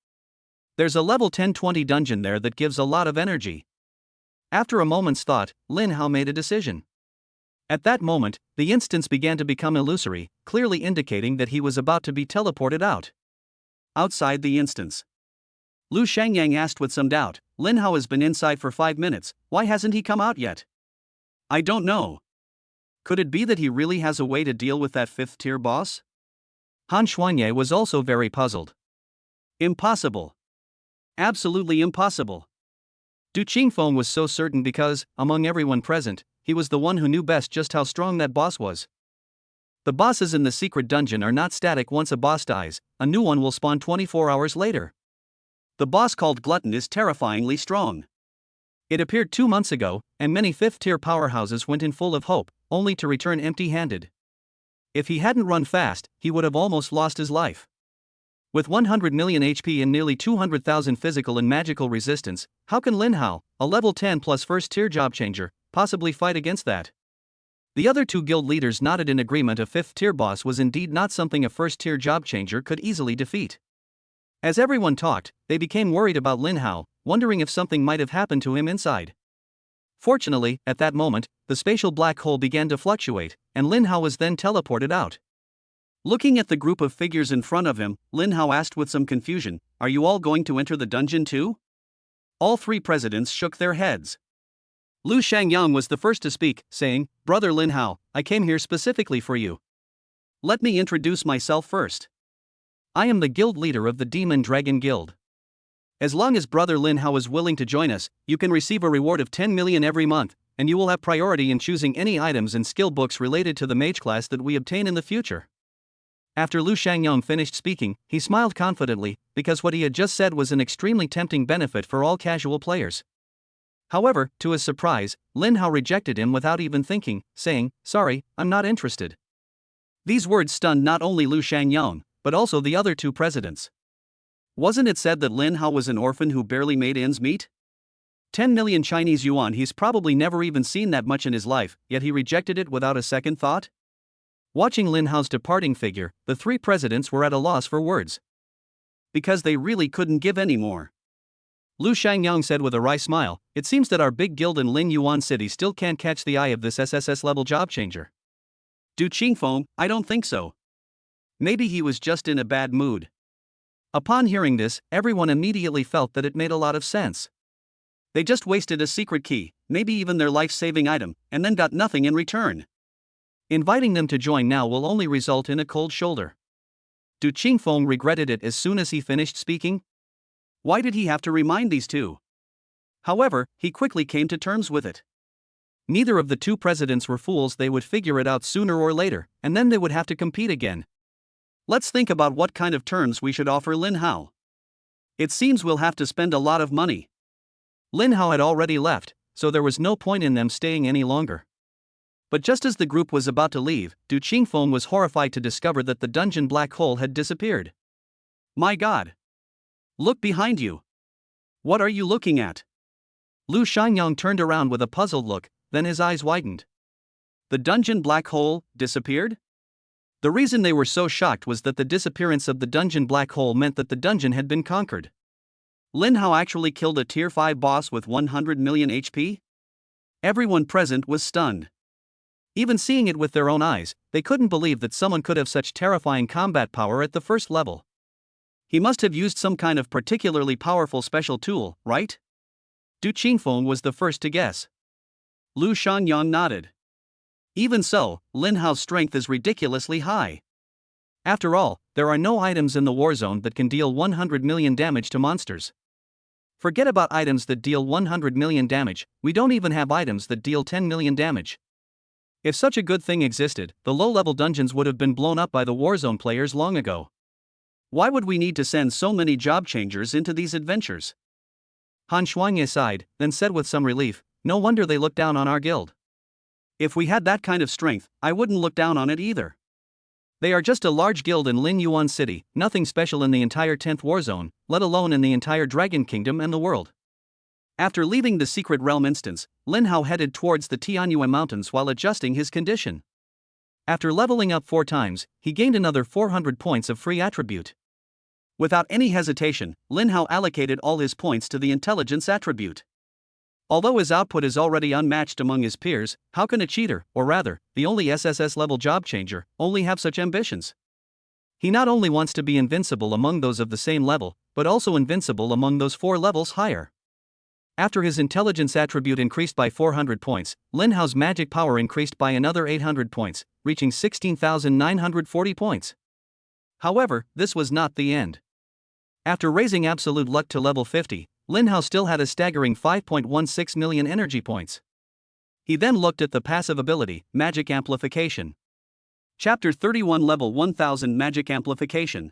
There's a level 10-20 dungeon there that gives a lot of energy. After a moment's thought, Lin Hao made a decision. At that moment, the instance began to become illusory, clearly indicating that he was about to be teleported out. Outside the instance. Lu Shangyang asked with some doubt, Lin Hao has been inside for 5 minutes, why hasn't he come out yet? I don't know. Could it be that he really has a way to deal with that 5th tier boss? Han Xuanye was also very puzzled. Impossible. Absolutely impossible. Du Qingfeng was so certain because, among everyone present, he was the one who knew best just how strong that boss was. The bosses in the secret dungeon are not static. Once a boss dies, a new one will spawn 24 hours later. The boss called Glutton is terrifyingly strong. It appeared 2 months ago, and many 5th tier powerhouses went in full of hope, only to return empty-handed. If he hadn't run fast, he would have almost lost his life. With 100 million HP and nearly 200,000 physical and magical resistance, how can Lin Hao, a level 10 plus 1st tier job changer, possibly fight against that? The other two guild leaders nodded in agreement. A 5th tier boss was indeed not something a 1st tier job changer could easily defeat. As everyone talked, they became worried about Lin Hao, wondering if something might have happened to him inside. Fortunately, at that moment, the spatial black hole began to fluctuate, and Lin Hao was then teleported out. Looking at the group of figures in front of him, Lin Hao asked with some confusion, "Are you all going to enter the dungeon too?" All 3 presidents shook their heads. Lu Shangyang was the first to speak, saying, "Brother Lin Hao, I came here specifically for you. Let me introduce myself first. I am the guild leader of the Demon Dragon Guild. As long as Brother Lin Hao is willing to join us, you can receive a reward of 10 million every month, and you will have priority in choosing any items and skill books related to the mage class that we obtain in the future." After Lu Shangyang finished speaking, he smiled confidently, because what he had just said was an extremely tempting benefit for all casual players. However, to his surprise, Lin Hao rejected him without even thinking, saying, "Sorry, I'm not interested." These words stunned not only Lu Shangyang, but also the other 2 presidents. Wasn't it said that Lin Hao was an orphan who barely made ends meet? 10 million Chinese yuan, he's probably never even seen that much in his life, yet he rejected it without a second thought? Watching Lin Hao's departing figure, the 3 presidents were at a loss for words. Because they really couldn't give any more. Lu Shangyang said with a wry smile, "It seems that our big guild in Lin Yuan City still can't catch the eye of this SSS level job changer." Du Qingfeng, I don't think so. Maybe he was just in a bad mood. Upon hearing this, everyone immediately felt that it made a lot of sense. They just wasted a secret key, maybe even their life-saving item, and then got nothing in return. Inviting them to join now will only result in a cold shoulder. Du Qingfeng regretted it as soon as he finished speaking. Why did he have to remind these 2? However, he quickly came to terms with it. Neither of the 2 presidents were fools. They would figure it out sooner or later, and then they would have to compete again. Let's think about what kind of terms we should offer Lin Hao. It seems we'll have to spend a lot of money. Lin Hao had already left, so there was no point in them staying any longer. But just as the group was about to leave, Du Qingfeng was horrified to discover that the dungeon black hole had disappeared. My God! Look behind you! What are you looking at? Lu Xianyang turned around with a puzzled look, then his eyes widened. The dungeon black hole disappeared? The reason they were so shocked was that the disappearance of the dungeon black hole meant that the dungeon had been conquered. Lin Hao actually killed a tier 5 boss with 100 million HP? Everyone present was stunned. Even seeing it with their own eyes, they couldn't believe that someone could have such terrifying combat power at the first level. He must have used some kind of particularly powerful special tool, right? Du Qingfeng was the first to guess. Lu Xianyang nodded. Even so, Lin Hao's strength is ridiculously high. After all, there are no items in the war zone that can deal 100 million damage to monsters. Forget about items that deal 100 million damage, we don't even have items that deal 10 million damage. If such a good thing existed, the low-level dungeons would have been blown up by the Warzone players long ago. Why would we need to send so many job changers into these adventures? Han Shuangye sighed, then said with some relief, no wonder they look down on our guild. If we had that kind of strength, I wouldn't look down on it either. They are just a large guild in Lin Yuan City, nothing special in the entire 10th Warzone, let alone in the entire Dragon Kingdom and the world. After leaving the Secret Realm instance, Lin Hao headed towards the Tianyue Mountains while adjusting his condition. After leveling up 4 times, he gained another 400 points of free attribute. Without any hesitation, Lin Hao allocated all his points to the intelligence attribute. Although his output is already unmatched among his peers, how can a cheater, or rather, the only SSS-level job changer, only have such ambitions? He not only wants to be invincible among those of the same level, but also invincible among those 4 levels higher. After his intelligence attribute increased by 400 points, Lin Hao's magic power increased by another 800 points, reaching 16,940 points. However, this was not the end. After raising absolute luck to level 50, Lin Hao still had a staggering 5.16 million energy points. He then looked at the passive ability, Magic Amplification. Chapter 31 Level 1000 Magic Amplification.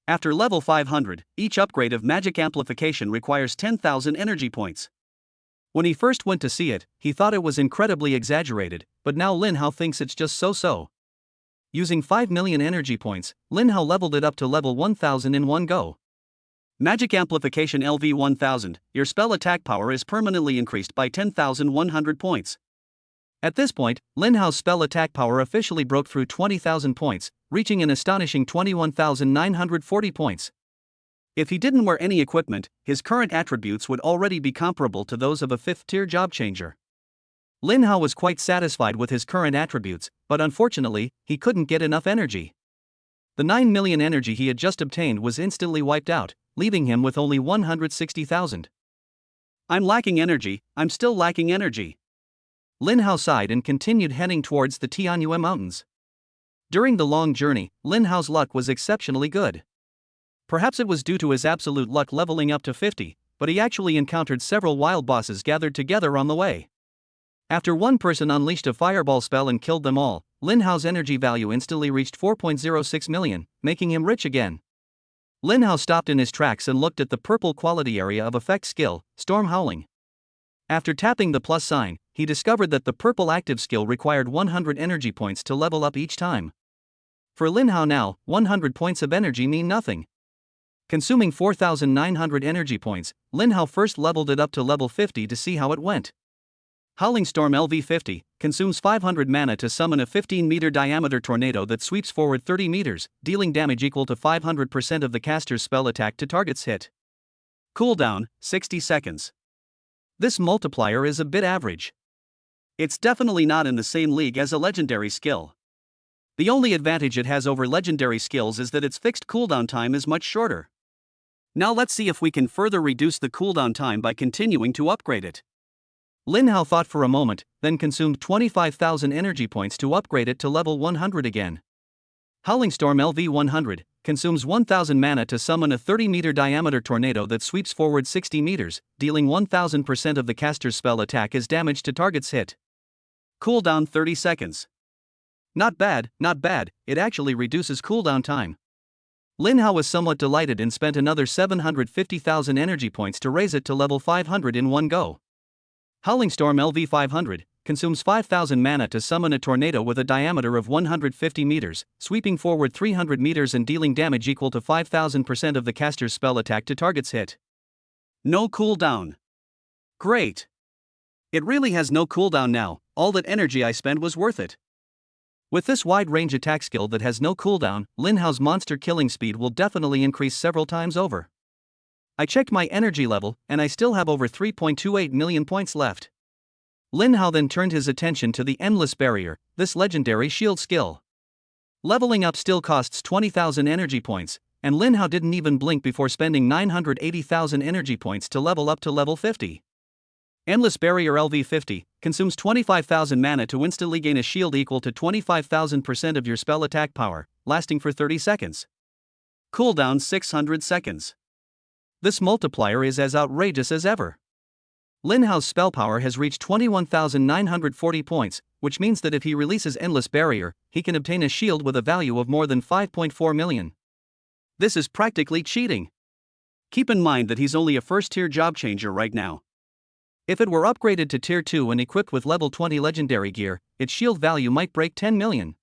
After level 500, each upgrade of Magic Amplification requires 10,000 energy points. When he first went to see it, he thought it was incredibly exaggerated, but now Lin Hao thinks it's just so-so. Using 5 million energy points, Lin Hao leveled it up to level 1000 in one go. Magic Amplification LV 1000, your spell attack power is permanently increased by 10,100 points. At this point, Lin Hao's spell attack power officially broke through 20,000 points, reaching an astonishing 21,940 points. If he didn't wear any equipment, his current attributes would already be comparable to those of a 5th-tier job changer. Lin Hao was quite satisfied with his current attributes, but unfortunately, he couldn't get enough energy. The 9 million energy he had just obtained was instantly wiped out, leaving him with only 160,000. I'm lacking energy, I'm still lacking energy. Lin Hao sighed and continued heading towards the Tianyue Mountains. During the long journey, Lin Hao's luck was exceptionally good. Perhaps it was due to his absolute luck leveling up to 50, but he actually encountered several wild bosses gathered together on the way. After one person unleashed a fireball spell and killed them all, Lin Hao's energy value instantly reached 4.06 million, making him rich again. Lin Hao stopped in his tracks and looked at the purple quality area of effect skill, Storm Howling. After tapping the plus sign, he discovered that the purple active skill required 100 energy points to level up each time. For Lin Hao now, 100 points of energy mean nothing. Consuming 4,900 energy points, Lin Hao first leveled it up to level 50 to see how it went. Howling Storm LV50 consumes 500 mana to summon a 15-meter diameter tornado that sweeps forward 30 meters, dealing damage equal to 500% of the caster's spell attack to target's hit. Cooldown, 60 seconds. This multiplier is a bit average. It's definitely not in the same league as a legendary skill. The only advantage it has over legendary skills is that its fixed cooldown time is much shorter. Now let's see if we can further reduce the cooldown time by continuing to upgrade it. Lin Hao thought for a moment, then consumed 25,000 energy points to upgrade it to level 100 again. Howling Storm LV 100 consumes 1,000 mana to summon a 30-meter diameter tornado that sweeps forward 60 meters, dealing 1,000% of the caster's spell attack as damage to target's hit. Cooldown 30 seconds. Not bad, it actually reduces cooldown time. Lin Hao was somewhat delighted and spent another 750,000 energy points to raise it to level 500 in one go. Howling Storm LV 500 consumes 5,000 mana to summon a tornado with a diameter of 150 meters, sweeping forward 300 meters and dealing damage equal to 5,000% of the caster's spell attack to target's hit. No cooldown. Great. It really has no cooldown now. All that energy I spent was worth it. With this wide-range attack skill that has no cooldown, Lin Hao's monster killing speed will definitely increase several times over. I checked my energy level, and I still have over 3.28 million points left. Lin Hao then turned his attention to the Endless Barrier, this legendary shield skill. Leveling up still costs 20,000 energy points, and Lin Hao didn't even blink before spending 980,000 energy points to level up to level 50. Endless Barrier LV50 consumes 25,000 mana to instantly gain a shield equal to 25,000% of your spell attack power, lasting for 30 seconds. Cooldown 600 seconds. This multiplier is as outrageous as ever. Lin Hao's spell power has reached 21,940 points, which means that if he releases Endless Barrier, he can obtain a shield with a value of more than 5.4 million. This is practically cheating. Keep in mind that he's only a first-tier job changer right now. If it were upgraded to Tier 2 and equipped with level 20 legendary gear, its shield value might break 10 million.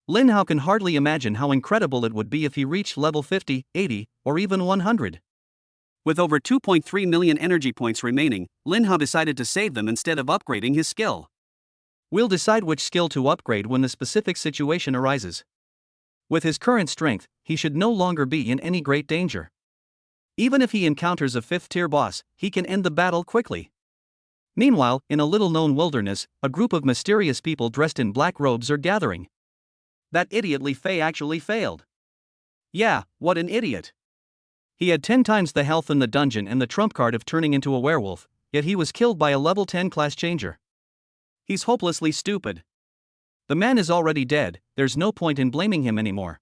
Lin Hao can hardly imagine how incredible it would be if he reached level 50, 80, or even 100. With over 2.3 million energy points remaining, Lin Hao decided to save them instead of upgrading his skill. We'll decide which skill to upgrade when the specific situation arises. With his current strength, he should no longer be in any great danger. Even if he encounters a 5th-tier boss, he can end the battle quickly. Meanwhile, in a little-known wilderness, a group of mysterious people dressed in black robes are gathering. That idiot Li Fei actually failed. Yeah, what an idiot. He had 10 times the health in the dungeon and the trump card of turning into a werewolf, yet he was killed by a level 10 class changer. He's hopelessly stupid. The man is already dead, there's no point in blaming him anymore.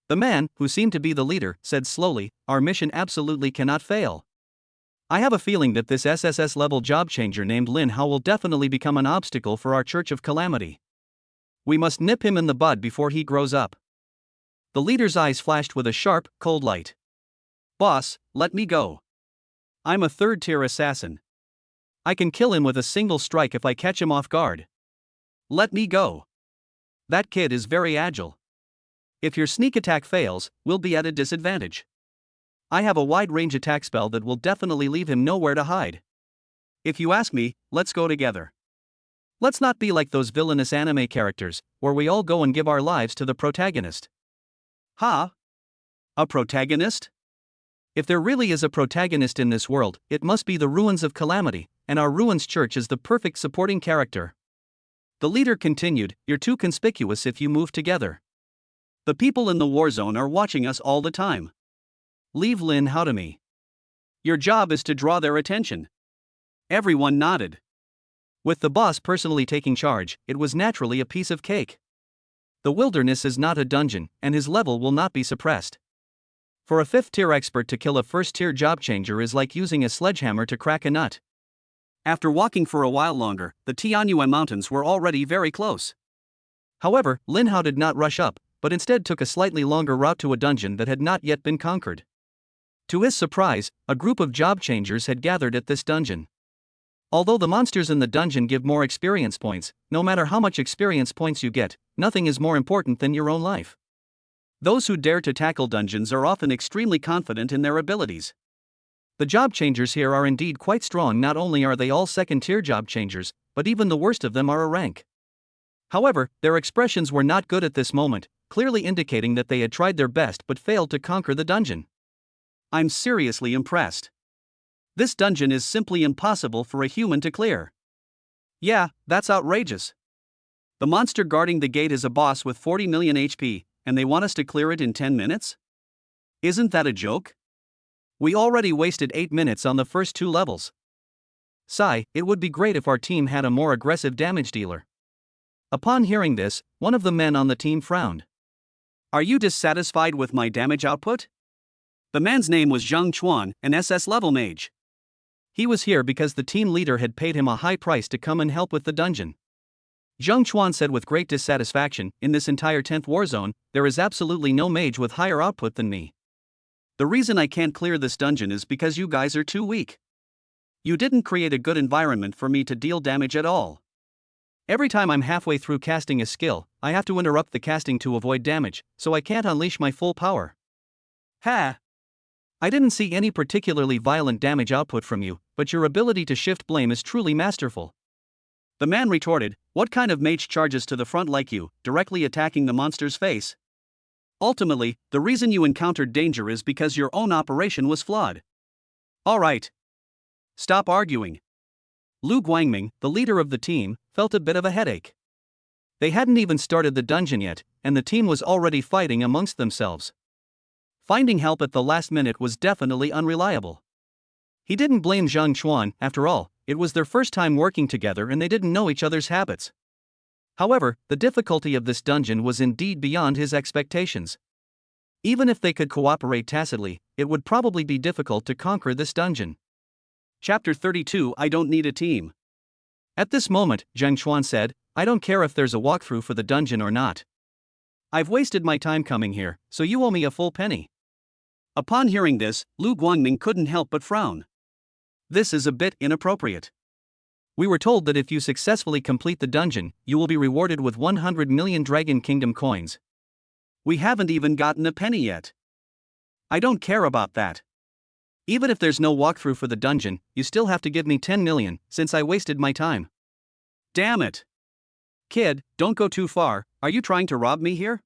The man, who seemed to be the leader, said slowly, "Our mission absolutely cannot fail. I have a feeling that this SSS-level job changer named Lin Hao will definitely become an obstacle for our Church of Calamity. We must nip him in the bud before he grows up." The leader's eyes flashed with a sharp, cold light. "Boss, let me go. I'm a 3rd-tier assassin. I can kill him with a single strike if I catch him off guard. Let me go. That kid is very agile. If your sneak attack fails, we'll be at a disadvantage. I have a wide-range attack spell that will definitely leave him nowhere to hide. If you ask me, let's go together. Let's not be like those villainous anime characters, where we all go and give our lives to the protagonist." Ha? A protagonist? If there really is a protagonist in this world, it must be the Ruins of Calamity, and our Ruins Church is the perfect supporting character. The leader continued, "You're too conspicuous if you move together. The people in the war zone are watching us all the time. Leave Lin Hao to me. Your job is to draw their attention." Everyone nodded. With the boss personally taking charge, it was naturally a piece of cake. The wilderness is not a dungeon, and his level will not be suppressed. For a 5th-tier expert to kill a 1st-tier job changer is like using a sledgehammer to crack a nut. After walking for a while longer, the Tianyue Mountains were already very close. However, Lin Hao did not rush up, but instead took a slightly longer route to a dungeon that had not yet been conquered. To his surprise, a group of job changers had gathered at this dungeon. Although the monsters in the dungeon give more experience points, no matter how much experience points you get, nothing is more important than your own life. Those who dare to tackle dungeons are often extremely confident in their abilities. The job changers here are indeed quite strong. Not only are they all 2nd-tier job changers, but even the worst of them are a rank. However, their expressions were not good at this moment, clearly indicating that they had tried their best but failed to conquer the dungeon. I'm seriously impressed. This dungeon is simply impossible for a human to clear. Yeah, that's outrageous. The monster guarding the gate is a boss with 40 million HP, and they want us to clear it in 10 minutes? Isn't that a joke? We already wasted 8 minutes on the first 2 levels. Sigh, it would be great if our team had a more aggressive damage dealer. Upon hearing this, one of the men on the team frowned. Are you dissatisfied with my damage output? The man's name was Zhang Chuan, an SS level mage. He was here because the team leader had paid him a high price to come and help with the dungeon. Zheng Chuan said with great dissatisfaction, in this entire 10th war zone, there is absolutely no mage with higher output than me. The reason I can't clear this dungeon is because you guys are too weak. You didn't create a good environment for me to deal damage at all. Every time I'm halfway through casting a skill, I have to interrupt the casting to avoid damage, so I can't unleash my full power. Ha! I didn't see any particularly violent damage output from you, but your ability to shift blame is truly masterful. The man retorted, what kind of mage charges to the front like you, directly attacking the monster's face? Ultimately, the reason you encountered danger is because your own operation was flawed. Alright. Stop arguing. Lu Guangming, the leader of the team, felt a bit of a headache. They hadn't even started the dungeon yet, and the team was already fighting amongst themselves. Finding help at the last minute was definitely unreliable. He didn't blame Zheng Chuan, after all, it was their first time working together and they didn't know each other's habits. However, the difficulty of this dungeon was indeed beyond his expectations. Even if they could cooperate tacitly, it would probably be difficult to conquer this dungeon. Chapter 32 I Don't Need a Team. At this moment, Zheng Chuan said, I don't care if there's a walkthrough for the dungeon or not. I've wasted my time coming here, so you owe me a full penny. Upon hearing this, Lu Guangming couldn't help but frown. This is a bit inappropriate. We were told that if you successfully complete the dungeon, you will be rewarded with 100 million Dragon Kingdom coins. We haven't even gotten a penny yet. I don't care about that. Even if there's no walkthrough for the dungeon, you still have to give me 10 million, since I wasted my time. Damn it. Kid, don't go too far, are you trying to rob me here?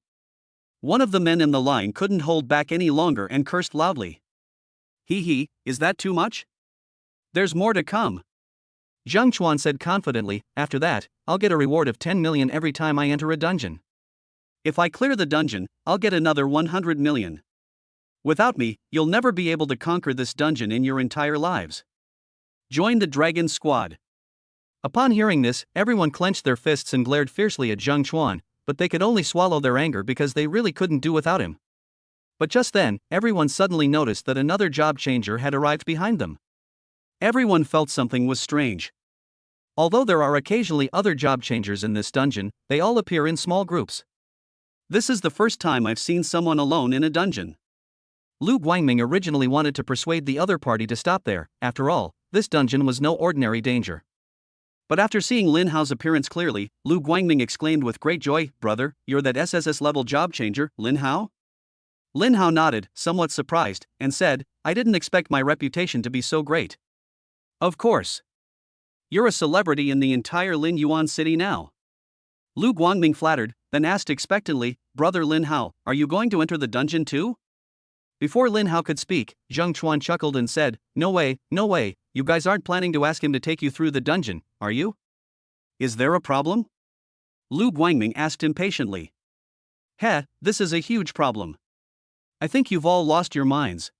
One of the men in the line couldn't hold back any longer and cursed loudly. Hee, is that too much? There's more to come. Zheng Chuan said confidently, after that, I'll get a reward of 10 million every time I enter a dungeon. If I clear the dungeon, I'll get another 100 million. Without me, you'll never be able to conquer this dungeon in your entire lives. Join the Dragon Squad. Upon hearing this, everyone clenched their fists and glared fiercely at Zheng Chuan, but they could only swallow their anger because they really couldn't do without him. But just then, everyone suddenly noticed that another job changer had arrived behind them. Everyone felt something was strange. Although there are occasionally other job changers in this dungeon, they all appear in small groups. This is the first time I've seen someone alone in a dungeon. Lu Guangming originally wanted to persuade the other party to stop there, after all, this dungeon was no ordinary danger. But after seeing Lin Hao's appearance clearly, Lu Guangming exclaimed with great joy, brother, you're that SSS level job changer, Lin Hao? Lin Hao nodded, somewhat surprised, and said, I didn't expect my reputation to be so great. Of course. You're a celebrity in the entire Lin Yuan city now. Lu Guangming flattered, then asked expectantly, brother Lin Hao, are you going to enter the dungeon too? Before Lin Hao could speak, Zheng Chuan chuckled and said, no way, you guys aren't planning to ask him to take you through the dungeon, are you? Is there a problem? Lu Guangming asked impatiently. This is a huge problem. I think you've all lost your minds.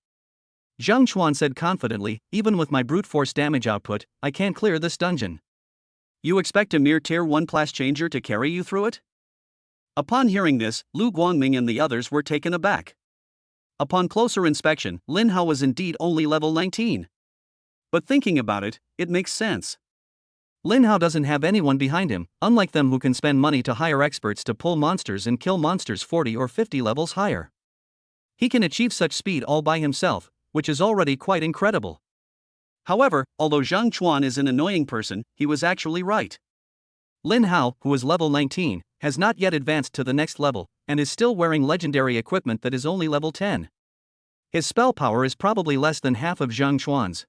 Zheng Chuan said confidently, even with my brute force damage output, I can't clear this dungeon. You expect a mere tier 1 class changer to carry you through it? Upon hearing this, Lu Guangming and the others were taken aback. Upon closer inspection, Lin Hao was indeed only level 19. But thinking about it, it makes sense. Lin Hao doesn't have anyone behind him, unlike them who can spend money to hire experts to pull monsters and kill monsters 40 or 50 levels higher. He can achieve such speed all by himself, which is already quite incredible. However, although Zheng Chuan is an annoying person, he was actually right. Lin Hao, who is level 19, has not yet advanced to the next level, and is still wearing legendary equipment that is only level 10. His spell power is probably less than half of Zheng Chuan's.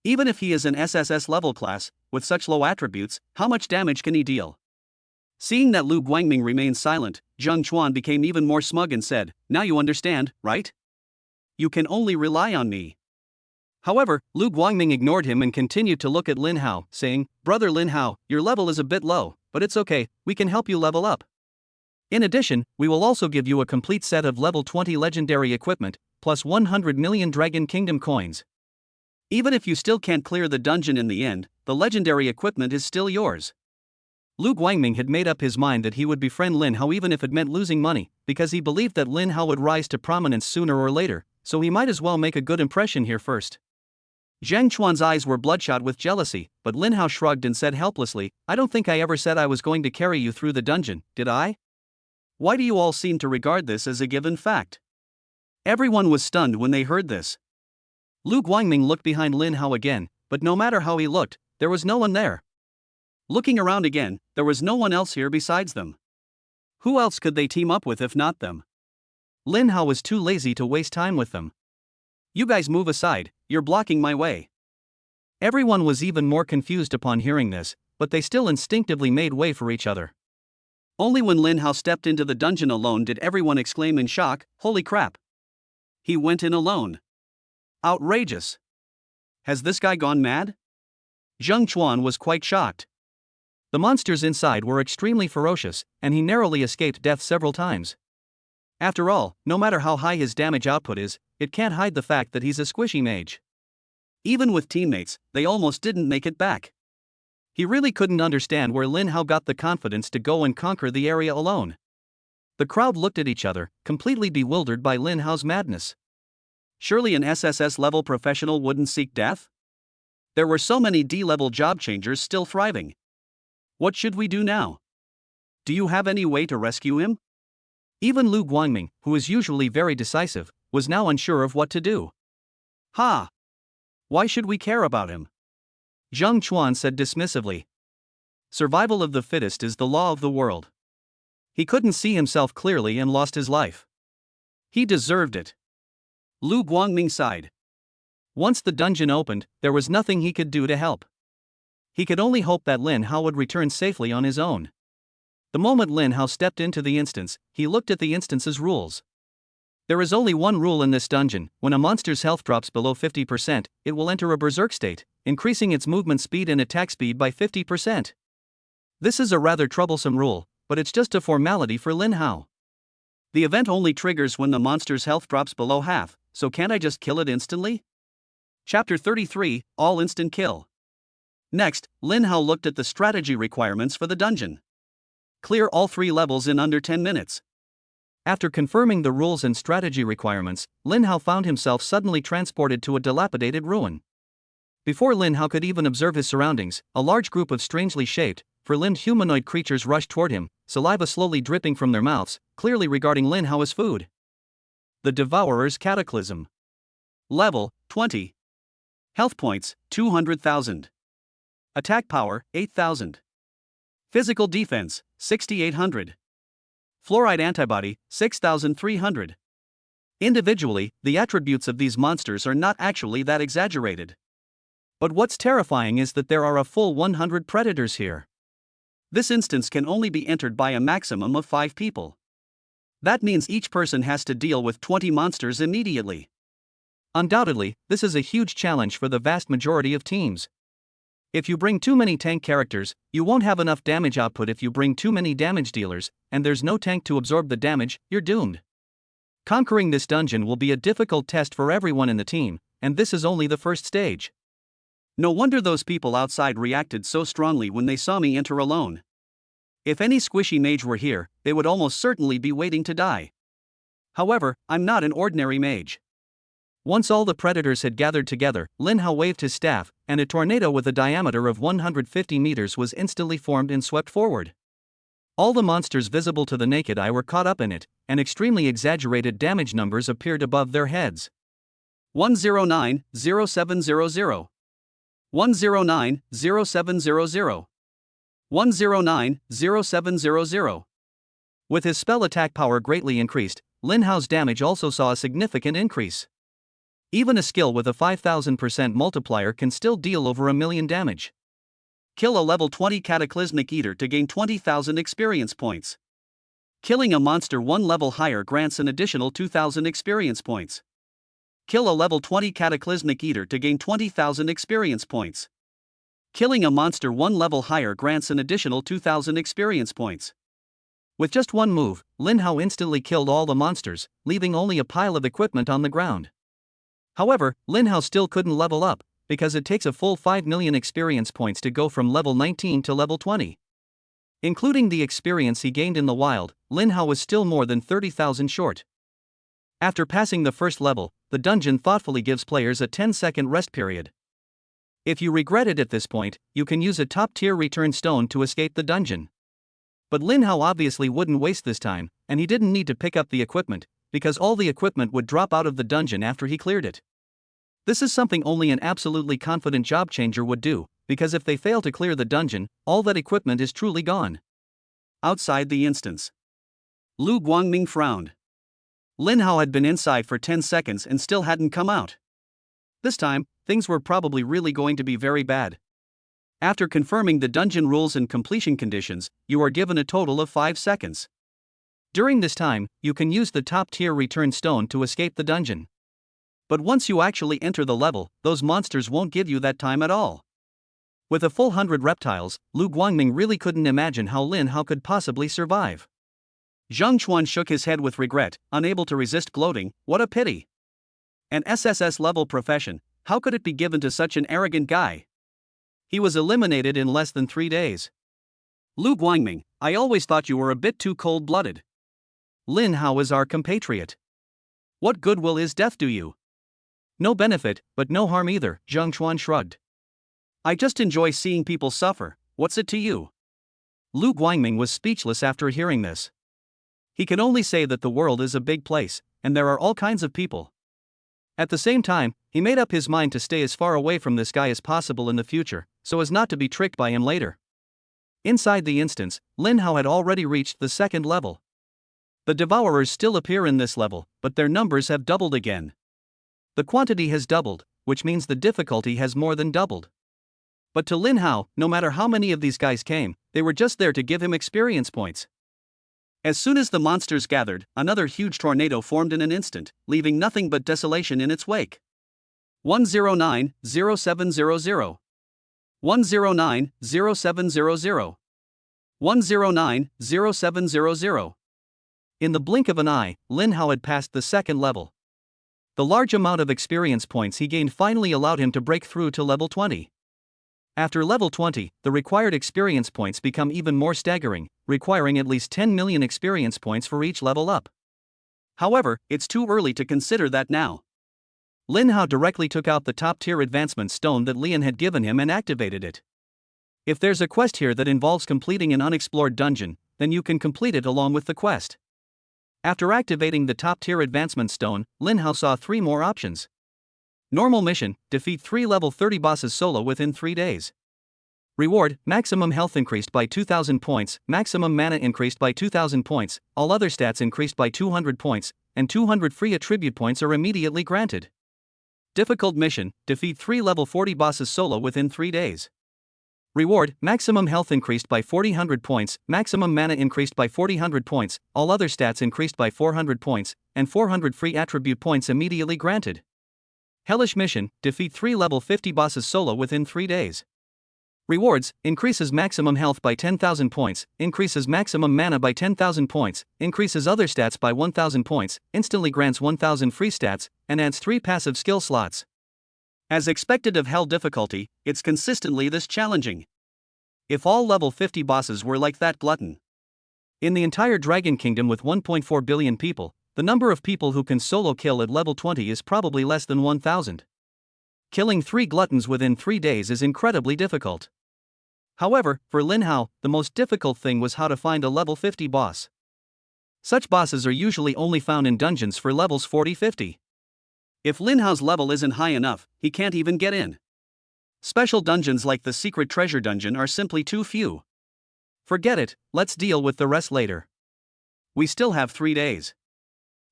Even if he is an SSS level class, with such low attributes, how much damage can he deal? Seeing that Lu Guangming remained silent, Zheng Chuan became even more smug and said, now you understand, right? You can only rely on me. However, Lu Guangming ignored him and continued to look at Lin Hao, saying, brother Lin Hao, your level is a bit low, but it's okay, we can help you level up. In addition, we will also give you a complete set of level 20 legendary equipment, plus 100 million Dragon Kingdom coins. Even if you still can't clear the dungeon in the end, the legendary equipment is still yours. Lu Guangming had made up his mind that he would befriend Lin Hao even if it meant losing money, because he believed that Lin Hao would rise to prominence sooner or later, so he might as well make a good impression here first. Zhang Chuan's eyes were bloodshot with jealousy, but Lin Hao shrugged and said helplessly, "I don't think I ever said I was going to carry you through the dungeon, did I? Why do you all seem to regard this as a given fact?" Everyone was stunned when they heard this. Lu Guangming looked behind Lin Hao again, but no matter how he looked, there was no one there. Looking around again, there was no one else here besides them. Who else could they team up with if not them? Lin Hao was too lazy to waste time with them. "You guys move aside, you're blocking my way." Everyone was even more confused upon hearing this, but they still instinctively made way for each other. Only when Lin Hao stepped into the dungeon alone did everyone exclaim in shock, "Holy crap! He went in alone. Outrageous! Has this guy gone mad?" Zhang Chuan was quite shocked. The monsters inside were extremely ferocious, and he narrowly escaped death several times. After all, no matter how high his damage output is, it can't hide the fact that he's a squishy mage. Even with teammates, they almost didn't make it back. He really couldn't understand where Lin Hao got the confidence to go and conquer the area alone. The crowd looked at each other, completely bewildered by Lin Hao's madness. Surely an SSS-level professional wouldn't seek death? There were so many D-level job changers still thriving. What should we do now? Do you have any way to rescue him? Even Lu Guangming, who is usually very decisive, was now unsure of what to do. "Ha! Why should we care about him?" Zhang Chuan said dismissively. "Survival of the fittest is the law of the world." He couldn't see himself clearly and lost his life. He deserved it. Lu Guangming sighed. Once the dungeon opened, there was nothing he could do to help. He could only hope that Lin Hao would return safely on his own. The moment Lin Hao stepped into the instance, he looked at the instance's rules. There is only one rule in this dungeon: when a monster's health drops below 50%, it will enter a berserk state, increasing its movement speed and attack speed by 50%. This is a rather troublesome rule, but it's just a formality for Lin Hao. The event only triggers when the monster's health drops below half, so can't I just kill it instantly? Chapter 33, All Instant Kill. Next, Lin Hao looked at the strategy requirements for the dungeon. Clear all 3 levels in under 10 minutes. After confirming the rules and strategy requirements, Lin Hao found himself suddenly transported to a dilapidated ruin. Before Lin Hao could even observe his surroundings, a large group of strangely shaped, fur-limbed humanoid creatures rushed toward him, saliva slowly dripping from their mouths, clearly regarding Lin Hao as food. The Devourer's Cataclysm. Level 20. Health points 200,000. Attack power 8,000. Physical defense 6,800. Fluoride antibody 6,300. Individually, the attributes of these monsters are not actually that exaggerated. But what's terrifying is that there are a full 100 predators here. This instance can only be entered by a maximum of 5 people. That means each person has to deal with 20 monsters immediately. Undoubtedly, this is a huge challenge for the vast majority of teams. If you bring too many tank characters, you won't have enough damage output. If you bring too many damage dealers, and there's no tank to absorb the damage, you're doomed. Conquering this dungeon will be a difficult test for everyone in the team, and this is only the first stage. No wonder those people outside reacted so strongly when they saw me enter alone. If any squishy mage were here, they would almost certainly be waiting to die. However, I'm not an ordinary mage. Once all the predators had gathered together, Lin Hao waved his staff, and a tornado with a diameter of 150 meters was instantly formed and swept forward. All the monsters visible to the naked eye were caught up in it, and extremely exaggerated damage numbers appeared above their heads. 109-0700. 109-0700. 109-0700. With his spell attack power greatly increased, Lin Hao's damage also saw a significant increase. Even a skill with a 5,000% multiplier can still deal over 1,000,000 damage. Kill a level 20 Cataclysmic Eater to gain 20,000 experience points. Killing a monster 1 level higher grants an additional 2,000 experience points. Kill a level 20 Cataclysmic Eater to gain 20,000 experience points. Killing a monster 1 level higher grants an additional 2,000 experience points. With just one move, Lin Hao instantly killed all the monsters, leaving only a pile of equipment on the ground. However, Lin Hao still couldn't level up, because it takes a full 5 million experience points to go from level 19 to level 20. Including the experience he gained in the wild, Lin Hao was still more than 30,000 short. After passing the first level, the dungeon thoughtfully gives players a 10-second rest period, If you regret it at this point, you can use a top-tier return stone to escape the dungeon. But Lin Hao obviously wouldn't waste this time, and he didn't need to pick up the equipment, because all the equipment would drop out of the dungeon after he cleared it. This is something only an absolutely confident job changer would do, because if they fail to clear the dungeon, all that equipment is truly gone. Outside the instance, Lu Guangming frowned. Lin Hao had been inside for 10 seconds and still hadn't come out. This time, things were probably really going to be very bad. After confirming the dungeon rules and completion conditions, you are given a total of 5 seconds. During this time, you can use the top-tier return stone to escape the dungeon. But once you actually enter the level, those monsters won't give you that time at all. With a full 100 reptiles, Lu Guangming really couldn't imagine how Lin Hao could possibly survive. Zhang Chuan shook his head with regret, unable to resist gloating. What a pity! An SSS-level profession, how could it be given to such an arrogant guy? He was eliminated in less than 3 days. Lu Guangming, I always thought you were a bit too cold-blooded. Lin Hao is our compatriot. What goodwill is death do you? No benefit, but no harm either, Zhang Chuan shrugged. I just enjoy seeing people suffer, what's it to you? Lu Guangming was speechless after hearing this. He can only say that the world is a big place, and there are all kinds of people. At the same time, he made up his mind to stay as far away from this guy as possible in the future, so as not to be tricked by him later. Inside the instance, Lin Hao had already reached the 2nd level. The Devourers still appear in this level, but their numbers have doubled again. The quantity has doubled, which means the difficulty has more than doubled. But to Lin Hao, no matter how many of these guys came, they were just there to give him experience points. As soon as the monsters gathered, another huge tornado formed in an instant, leaving nothing but desolation in its wake. 109-0700 109-0700 109-0700. In the blink of an eye, Lin Hao had passed the 2nd level. The large amount of experience points he gained finally allowed him to break through to level 20. After level 20, the required experience points become even more staggering, requiring at least 10 million experience points for each level up. However, it's too early to consider that now. Lin Hao directly took out the top-tier advancement stone that Lian had given him and activated it. If there's a quest here that involves completing an unexplored dungeon, then you can complete it along with the quest. After activating the top-tier advancement stone, Lin Hao saw 3 more options. Normal mission, defeat 3 level 30 bosses solo within 3 days. Reward, maximum health increased by 2,000 points, maximum mana increased by 2,000 points, all other stats increased by 200 points, and 200 free attribute points are immediately granted. Difficult mission, defeat 3 level 40 bosses solo within 3 days. Reward, maximum health increased by 400 points, maximum mana increased by 400 points, all other stats increased by 400 points, and 400 free attribute points immediately granted. Hellish mission, defeat 3 level 50 bosses solo within 3 days. Rewards, increases maximum health by 10,000 points, increases maximum mana by 10,000 points, increases other stats by 1,000 points, instantly grants 1,000 free stats, and adds 3 passive skill slots. As expected of Hell difficulty, it's consistently this challenging. If all level 50 bosses were like that glutton. In the entire Dragon Kingdom with 1.4 billion people, the number of people who can solo kill at level 20 is probably less than 1,000. Killing 3 gluttons within 3 days is incredibly difficult. However, for Lin Hao, the most difficult thing was how to find a level 50 boss. Such bosses are usually only found in dungeons for levels 40-50. If Lin Hao's level isn't high enough, he can't even get in. Special dungeons like the Secret Treasure Dungeon are simply too few. Forget it, let's deal with the rest later. We still have 3 days.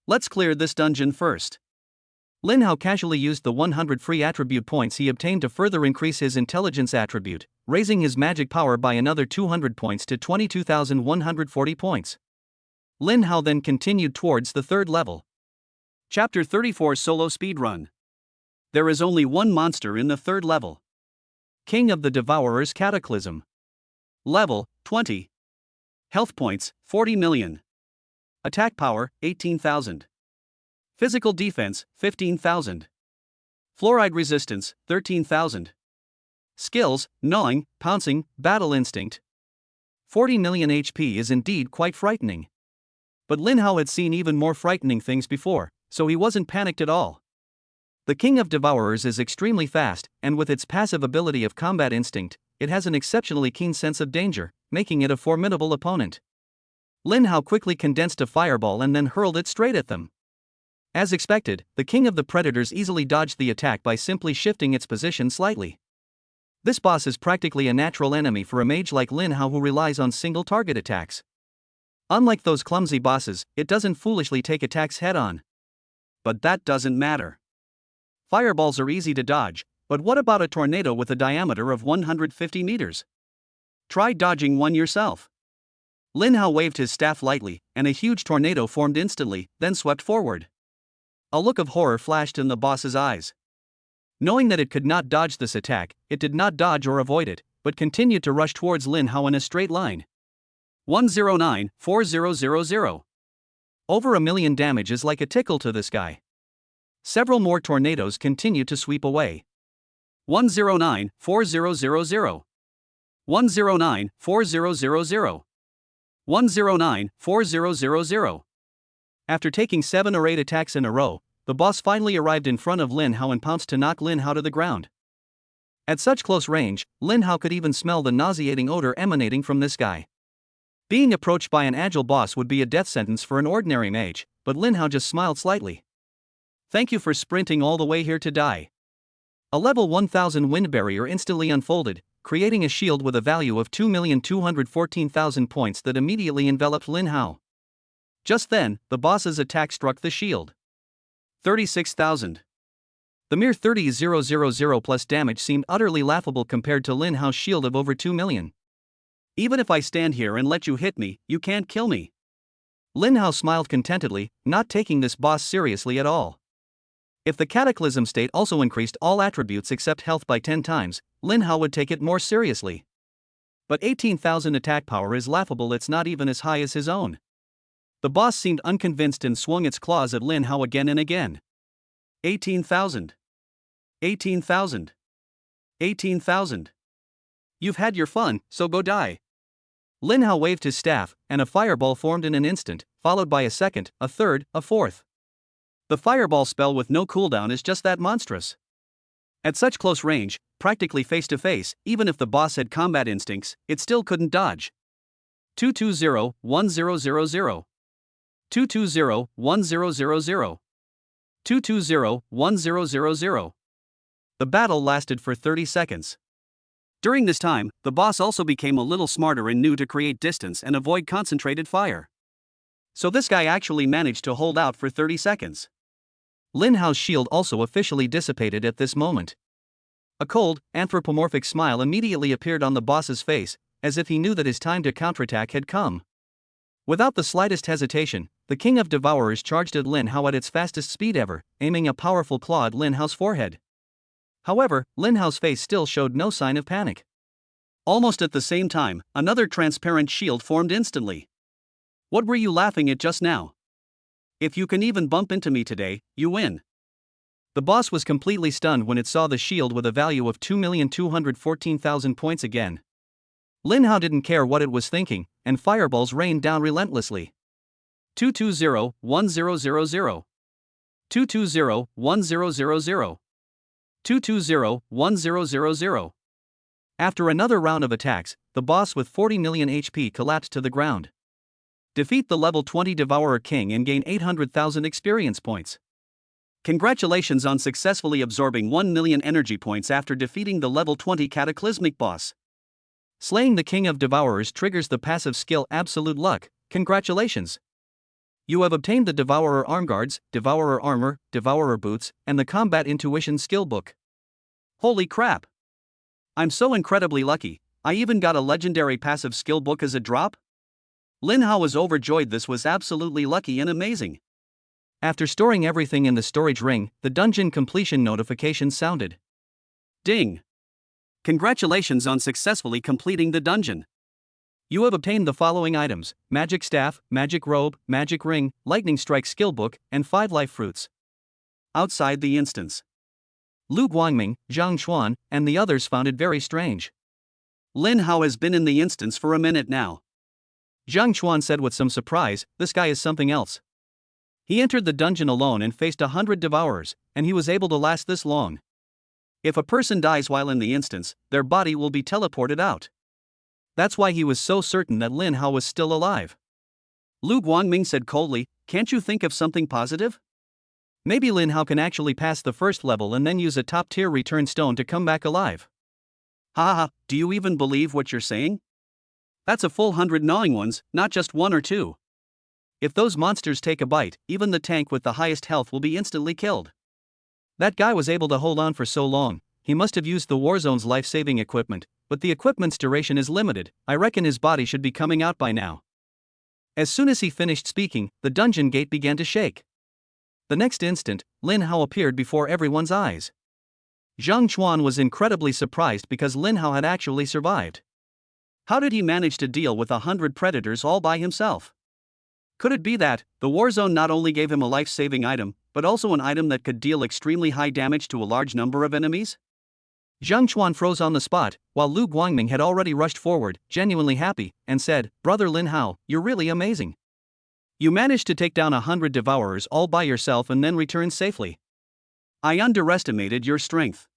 Let's clear this dungeon first. Lin Hao casually used the 100 free attribute points he obtained to further increase his intelligence attribute, raising his magic power by another 200 points to 22,140 points. Lin Hao then continued towards the 3rd level. Chapter 34 Solo Speedrun. There is only one monster in the 3rd level. King of the Devourers Cataclysm. Level, 20. Health points, 40 million. Attack power, 18,000. Physical defense, 15,000. Fluoride resistance, 13,000. Skills, gnawing, pouncing, battle instinct. 40 million HP is indeed quite frightening. But Lin Hao had seen even more frightening things before, so he wasn't panicked at all. The King of Devourers is extremely fast, and with its passive ability of combat instinct, it has an exceptionally keen sense of danger, making it a formidable opponent. Lin Hao quickly condensed a fireball and then hurled it straight at them. As expected, the King of the Predators easily dodged the attack by simply shifting its position slightly. This boss is practically a natural enemy for a mage like Lin Hao who relies on single target attacks. Unlike those clumsy bosses, it doesn't foolishly take attacks head-on. But that doesn't matter. Fireballs are easy to dodge, but what about a tornado with a diameter of 150 meters? Try dodging one yourself. Lin Hao waved his staff lightly, and a huge tornado formed instantly, then swept forward. A look of horror flashed in the boss's eyes. Knowing that it could not dodge this attack, it did not dodge or avoid it, but continued to rush towards Lin Hao in a straight line. 109-4000. Over 1,000,000 damage is like a tickle to this guy. Several more tornadoes continue to sweep away. 109-4000. 109-4000. 109-4000. After taking 7 or 8 attacks in a row, the boss finally arrived in front of Lin Hao and pounced to knock Lin Hao to the ground. At such close range, Lin Hao could even smell the nauseating odor emanating from this guy. Being approached by an agile boss would be a death sentence for an ordinary mage, but Lin Hao just smiled slightly. Thank you for sprinting all the way here to die. A level 1000 wind barrier instantly unfolded, creating a shield with a value of 2,214,000 points that immediately enveloped Lin Hao. Just then, the boss's attack struck the shield. 36,000. The mere 30,000 plus damage seemed utterly laughable compared to Lin Hao's shield of over 2 million. Even if I stand here and let you hit me, you can't kill me. Lin Hao smiled contentedly, not taking this boss seriously at all. If the Cataclysm state also increased all attributes except health by 10 times, Lin Hao would take it more seriously. But 18,000 attack power is laughable, it's not even as high as his own. The boss seemed unconvinced and swung its claws at Lin Hao again and again. 18,000. 18,000. 18,000. You've had your fun, so go die. Lin Hao waved his staff, and a fireball formed in an instant, followed by a second, a third, a fourth. The fireball spell with no cooldown is just that monstrous. At such close range, practically face to face, even if the boss had combat instincts, it still couldn't dodge. 220-1000. 220-1000. 220-1000. The battle lasted for 30 seconds. During this time, the boss also became a little smarter and knew to create distance and avoid concentrated fire. So this guy actually managed to hold out for 30 seconds. Lin Hao's shield also officially dissipated at this moment. A cold, anthropomorphic smile immediately appeared on the boss's face, as if he knew that his time to counterattack had come. Without the slightest hesitation, the King of Devourers charged at Lin Hao at its fastest speed ever, aiming a powerful claw at Lin Hao's forehead. However, Lin Hao's face still showed no sign of panic. Almost at the same time, another transparent shield formed instantly. What were you laughing at just now? If you can even bump into me today, you win. The boss was completely stunned when it saw the shield with a value of 2,214,000 points again. Lin Hao didn't care what it was thinking, and fireballs rained down relentlessly. 220-1000. 220-1000. 220-1000. After another round of attacks, the boss with 40 million HP collapsed to the ground. Defeat the level 20 Devourer King and gain 800,000 experience points. Congratulations on successfully absorbing 1 million energy points after defeating the level 20 Cataclysmic boss. Slaying the King of Devourers triggers the passive skill Absolute Luck. Congratulations! You have obtained the Devourer Armguards, Devourer Armor, Devourer Boots, and the Combat Intuition Skill Book. Holy crap! I'm so incredibly lucky, I even got a legendary passive skill book as a drop? Lin Hao was overjoyed. This was absolutely lucky and amazing. After storing everything in the storage ring, the dungeon completion notification sounded. Ding! Congratulations on successfully completing the dungeon. You have obtained the following items: Magic Staff, Magic Robe, Magic Ring, Lightning Strike Skill Book, and 5 Life Fruits. Outside the instance, Lu Guangming, Zhang Xuan, and the others found it very strange. Lin Hao has been in the instance for a minute now. Zhang Xuan said with some surprise, "This guy is something else." He entered the dungeon alone and faced 100 devourers, and he was able to last this long. If a person dies while in the instance, their body will be teleported out. That's why he was so certain that Lin Hao was still alive. Lu Guangming said coldly, "Can't you think of something positive? Maybe Lin Hao can actually pass the first level and then use a top-tier return stone to come back alive." Ha ha, do you even believe what you're saying? That's a full 100 gnawing ones, not just one or two. If those monsters take a bite, even the tank with the highest health will be instantly killed. That guy was able to hold on for so long, he must have used the Warzone's life-saving equipment, but the equipment's duration is limited. I reckon his body should be coming out by now. As soon as he finished speaking, the dungeon gate began to shake. The next instant, Lin Hao appeared before everyone's eyes. Zhang Chuan was incredibly surprised because Lin Hao had actually survived. How did he manage to deal with 100 predators all by himself? Could it be that the Warzone not only gave him a life-saving item, but also an item that could deal extremely high damage to a large number of enemies? Zhang Chuan froze on the spot, while Lu Guangming had already rushed forward, genuinely happy, and said, "Brother Lin Hao, you're really amazing. You managed to take down 100 devourers all by yourself and then return safely. I underestimated your strength.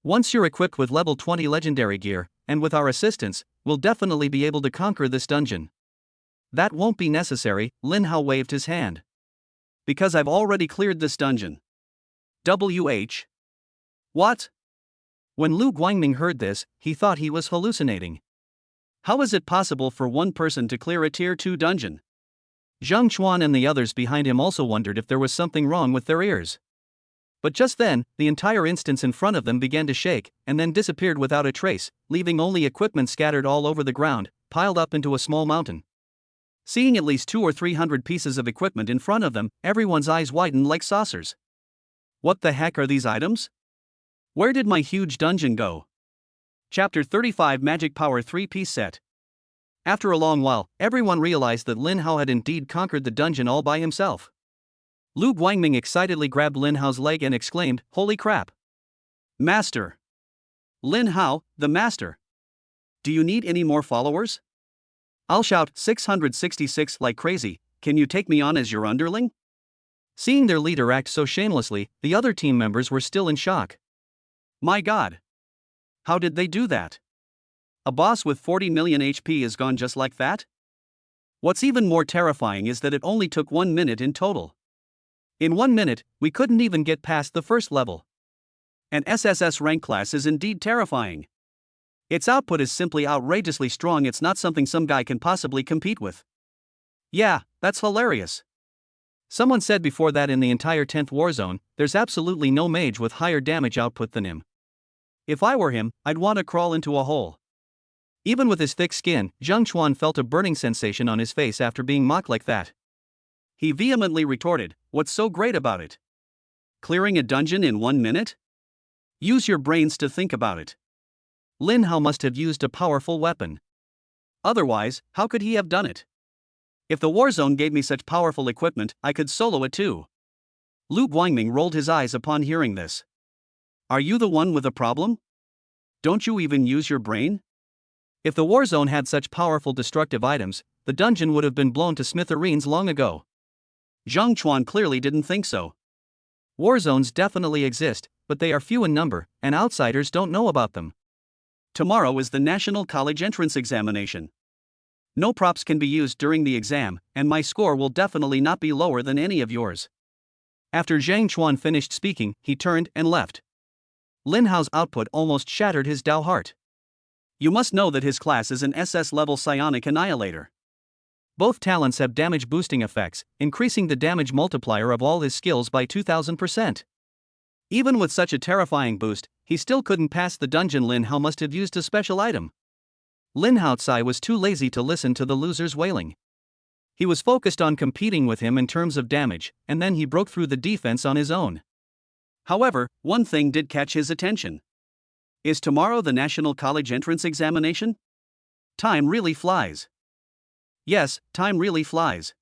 Once you're equipped with level 20 legendary gear, and with our assistance, we'll definitely be able to conquer this dungeon." "That won't be necessary," Lin Hao waved his hand. "Because I've already cleared this dungeon." WH. What? When Lu Guangming heard this, he thought he was hallucinating. How is it possible for one person to clear a tier 2 dungeon? Zhang Chuan and the others behind him also wondered if there was something wrong with their ears. But just then, the entire instance in front of them began to shake, and then disappeared without a trace, leaving only equipment scattered all over the ground, piled up into a small mountain. Seeing at least 200 or 300 pieces of equipment in front of them, everyone's eyes widened like saucers. What the heck are these items? Where did my huge dungeon go? Chapter 35 Magic Power 3-piece set. After a long while, everyone realized that Lin Hao had indeed conquered the dungeon all by himself. Lu Guangming excitedly grabbed Lin Hao's leg and exclaimed, "Holy crap! Master! Lin Hao, the master! Do you need any more followers? I'll shout 666 like crazy, can you take me on as your underling?" Seeing their leader act so shamelessly, the other team members were still in shock. My god! How did they do that? A boss with 40 million HP is gone just like that? What's even more terrifying is that it only took 1 minute in total. In 1 minute, we couldn't even get past the first level. An SSS rank class is indeed terrifying. Its output is simply outrageously strong. It's not something some guy can possibly compete with. Yeah, that's hilarious. Someone said before that in the entire 10th Warzone, there's absolutely no mage with higher damage output than him. If I were him, I'd want to crawl into a hole. Even with his thick skin, Zhang Chuan felt a burning sensation on his face after being mocked like that. He vehemently retorted, "What's so great about it? Clearing a dungeon in 1 minute? Use your brains to think about it. Lin Hao must have used a powerful weapon. Otherwise, how could he have done it? If the Warzone gave me such powerful equipment, I could solo it too." Lu Guangming rolled his eyes upon hearing this. Are you the one with a problem? Don't you even use your brain? If the Warzone had such powerful destructive items, the dungeon would have been blown to smithereens long ago. Zhang Chuan clearly didn't think so. Warzones definitely exist, but they are few in number, and outsiders don't know about them. Tomorrow is the National College Entrance Examination. No props can be used during the exam, and my score will definitely not be lower than any of yours. After Zhang Chuan finished speaking, he turned and left. Lin Hao's output almost shattered his Dao heart. You must know that his class is an SS-level psionic annihilator. Both talents have damage boosting effects, increasing the damage multiplier of all his skills by 2000%. Even with such a terrifying boost, he still couldn't pass the dungeon. Lin Hao must have used a special item. Lin Haotsai was too lazy to listen to the loser's wailing. He was focused on competing with him in terms of damage, and then he broke through the defense on his own. However, one thing did catch his attention. Is tomorrow the National College Entrance Examination? Time really flies. Yes, time really flies.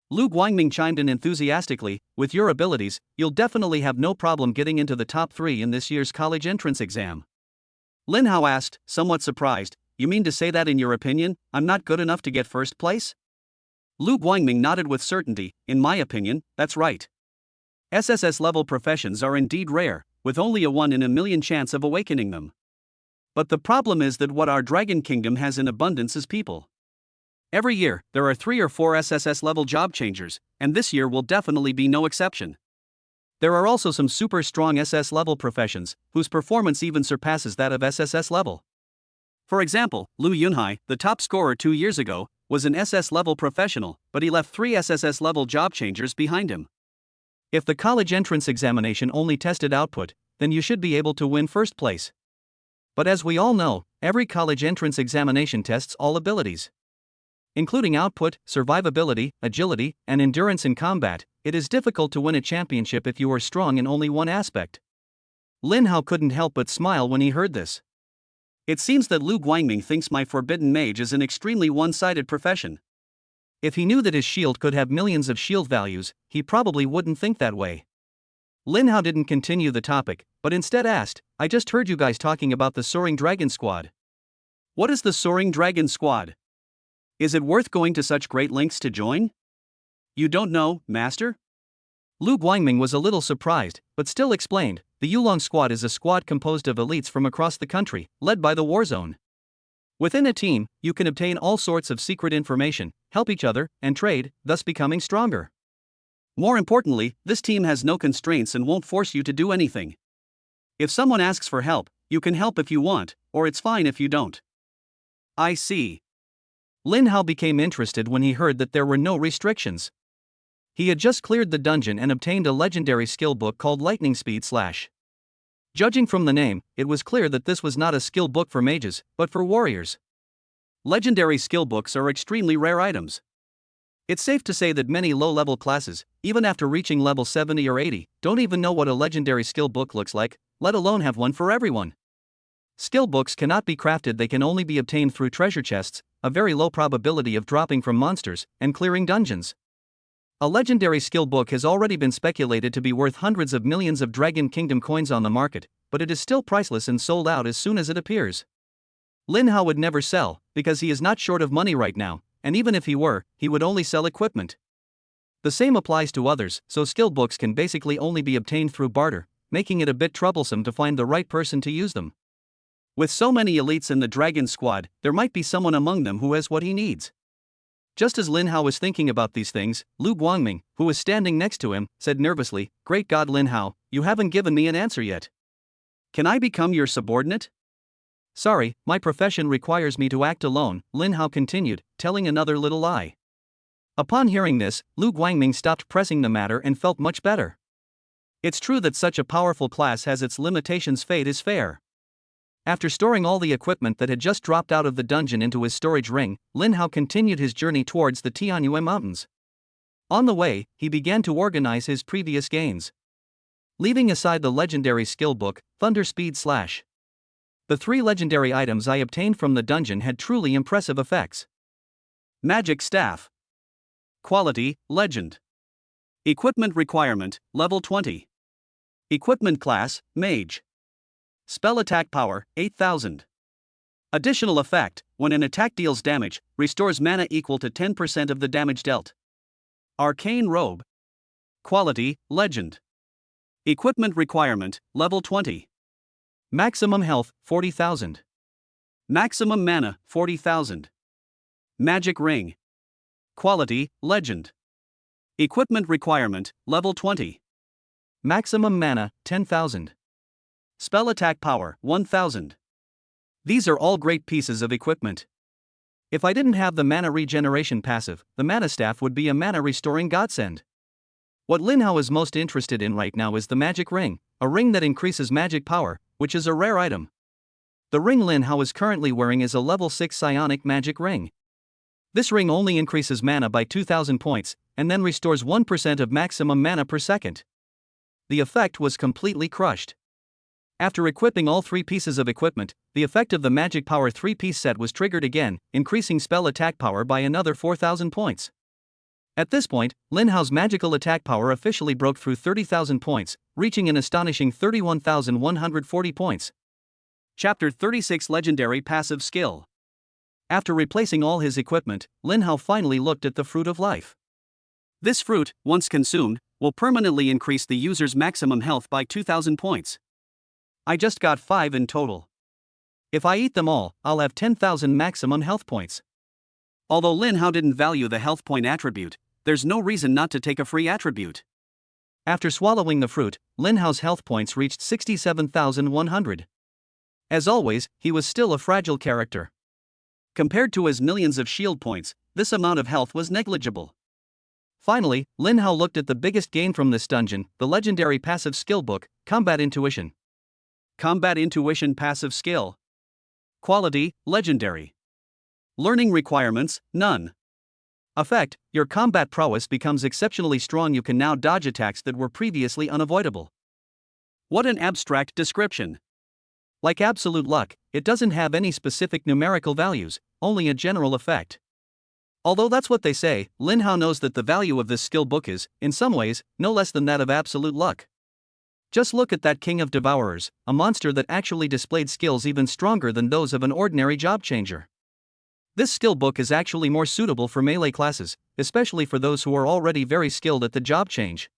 Lu Guangming chimed in enthusiastically, with your abilities, you'll definitely have no problem getting into the top 3 in this year's college entrance exam. Lin Hao asked, somewhat surprised, you mean to say that in your opinion, I'm not good enough to get first place? Lu Guangming nodded with certainty. In my opinion, that's right. SSS level professions are indeed rare, with only a 1 in a million chance of awakening them. But the problem is that what our Dragon Kingdom has in abundance is people. Every year, there are 3 or 4 SSS level job changers, and this year will definitely be no exception. There are also some super strong SS level professions, whose performance even surpasses that of SSS level. For example, Lu Yunhai, the top scorer 2 years ago, was an SS level professional, but he left 3 SSS level job changers behind him. If the college entrance examination only tested output, then you should be able to win first place. But as we all know, every college entrance examination tests all abilities. Including output, survivability, agility, and endurance in combat. It is difficult to win a championship if you are strong in only one aspect. Lin Hao couldn't help but smile when he heard this. It seems that Lu Guangming thinks my forbidden mage is an extremely one-sided profession. If he knew that his shield could have millions of shield values, he probably wouldn't think that way. Lin Hao didn't continue the topic, but instead asked, I just heard you guys talking about the Soaring Dragon Squad. What is the Soaring Dragon Squad? Is it worth going to such great lengths to join? You don't know, Master? Lu Guangming was a little surprised, but still explained, the Yulong Squad is a squad composed of elites from across the country, led by the Warzone. Within a team, you can obtain all sorts of secret information, help each other, and trade, thus becoming stronger. More importantly, this team has no constraints and won't force you to do anything. If someone asks for help, you can help if you want, or it's fine if you don't. I see. Lin Hao became interested when he heard that there were no restrictions. He had just cleared the dungeon and obtained a legendary skill book called Lightning Speed /. Judging from the name, it was clear that this was not a skill book for mages, but for warriors. Legendary skill books are extremely rare items. It's safe to say that many low-level classes, even after reaching level 70 or 80, don't even know what a legendary skill book looks like, let alone have one for everyone. Skill books cannot be crafted, they can only be obtained through treasure chests, a very low probability of dropping from monsters, and clearing dungeons. A legendary skill book has already been speculated to be worth hundreds of millions of Dragon Kingdom coins on the market, but it is still priceless and sold out as soon as it appears. Lin Hao would never sell, because he is not short of money right now, and even if he were, he would only sell equipment. The same applies to others, so skill books can basically only be obtained through barter, making it a bit troublesome to find the right person to use them. With so many elites in the Dragon Squad, there might be someone among them who has what he needs. Just as Lin Hao was thinking about these things, Lu Guangming, who was standing next to him, said nervously, Great God Lin Hao, you haven't given me an answer yet. Can I become your subordinate? Sorry, my profession requires me to act alone, Lin Hao continued, telling another little lie. Upon hearing this, Lu Guangming stopped pressing the matter and felt much better. It's true that such a powerful class has its limitations, fate is fair. After storing all the equipment that had just dropped out of the dungeon into his storage ring, Lin Hao continued his journey towards the Tianyue Mountains. On the way, he began to organize his previous gains. Leaving aside the legendary skill book, Thunder Speed /. The 3 legendary items I obtained from the dungeon had truly impressive effects. Magic Staff. Quality, Legend. Equipment requirement, level 20. Equipment class, Mage. Spell attack power, 8000. Additional effect, when an attack deals damage, restores mana equal to 10% of the damage dealt. Arcane Robe. Quality, Legend. Equipment requirement, level 20. Maximum health, 40,000. Maximum mana, 40,000. Magic Ring. Quality, Legend. Equipment requirement, level 20. Maximum mana, 10,000. Spell attack power, 1000. These are all great pieces of equipment. If I didn't have the mana regeneration passive, the mana staff would be a mana restoring godsend. What Lin Hao is most interested in right now is the magic ring, a ring that increases magic power, which is a rare item. The ring Lin Hao is currently wearing is a level 6 psionic magic ring. This ring only increases mana by 2000 points, and then restores 1% of maximum mana per second. The effect was completely crushed. After equipping all 3 pieces of equipment, the effect of the Magic Power 3-piece set was triggered again, increasing spell attack power by another 4000 points. At this point, Lin Hao's magical attack power officially broke through 30,000 points, reaching an astonishing 31,140 points. Chapter 36 Legendary Passive Skill. After replacing all his equipment, Lin Hao finally looked at the fruit of life. This fruit, once consumed, will permanently increase the user's maximum health by 2000 points. I just got 5 in total. If I eat them all, I'll have 10,000 maximum health points. Although Lin Hao didn't value the health point attribute, there's no reason not to take a free attribute. After swallowing the fruit, Lin Hao's health points reached 67,100. As always, he was still a fragile character. Compared to his millions of shield points, this amount of health was negligible. Finally, Lin Hao looked at the biggest gain from this dungeon, the legendary passive skill book, Combat Intuition. Combat Intuition passive skill. Quality, legendary. Learning requirements, none. Effect, your combat prowess becomes exceptionally strong. You can now dodge attacks that were previously unavoidable. What an abstract description. Like absolute luck, it doesn't have any specific numerical values, only a general effect. Although that's what they say, Lin Hao knows that the value of this skill book is, in some ways, no less than that of absolute luck. Just look at that King of Devourers, a monster that actually displayed skills even stronger than those of an ordinary job changer. This skill book is actually more suitable for melee classes, especially for those who are already very skilled at the job change.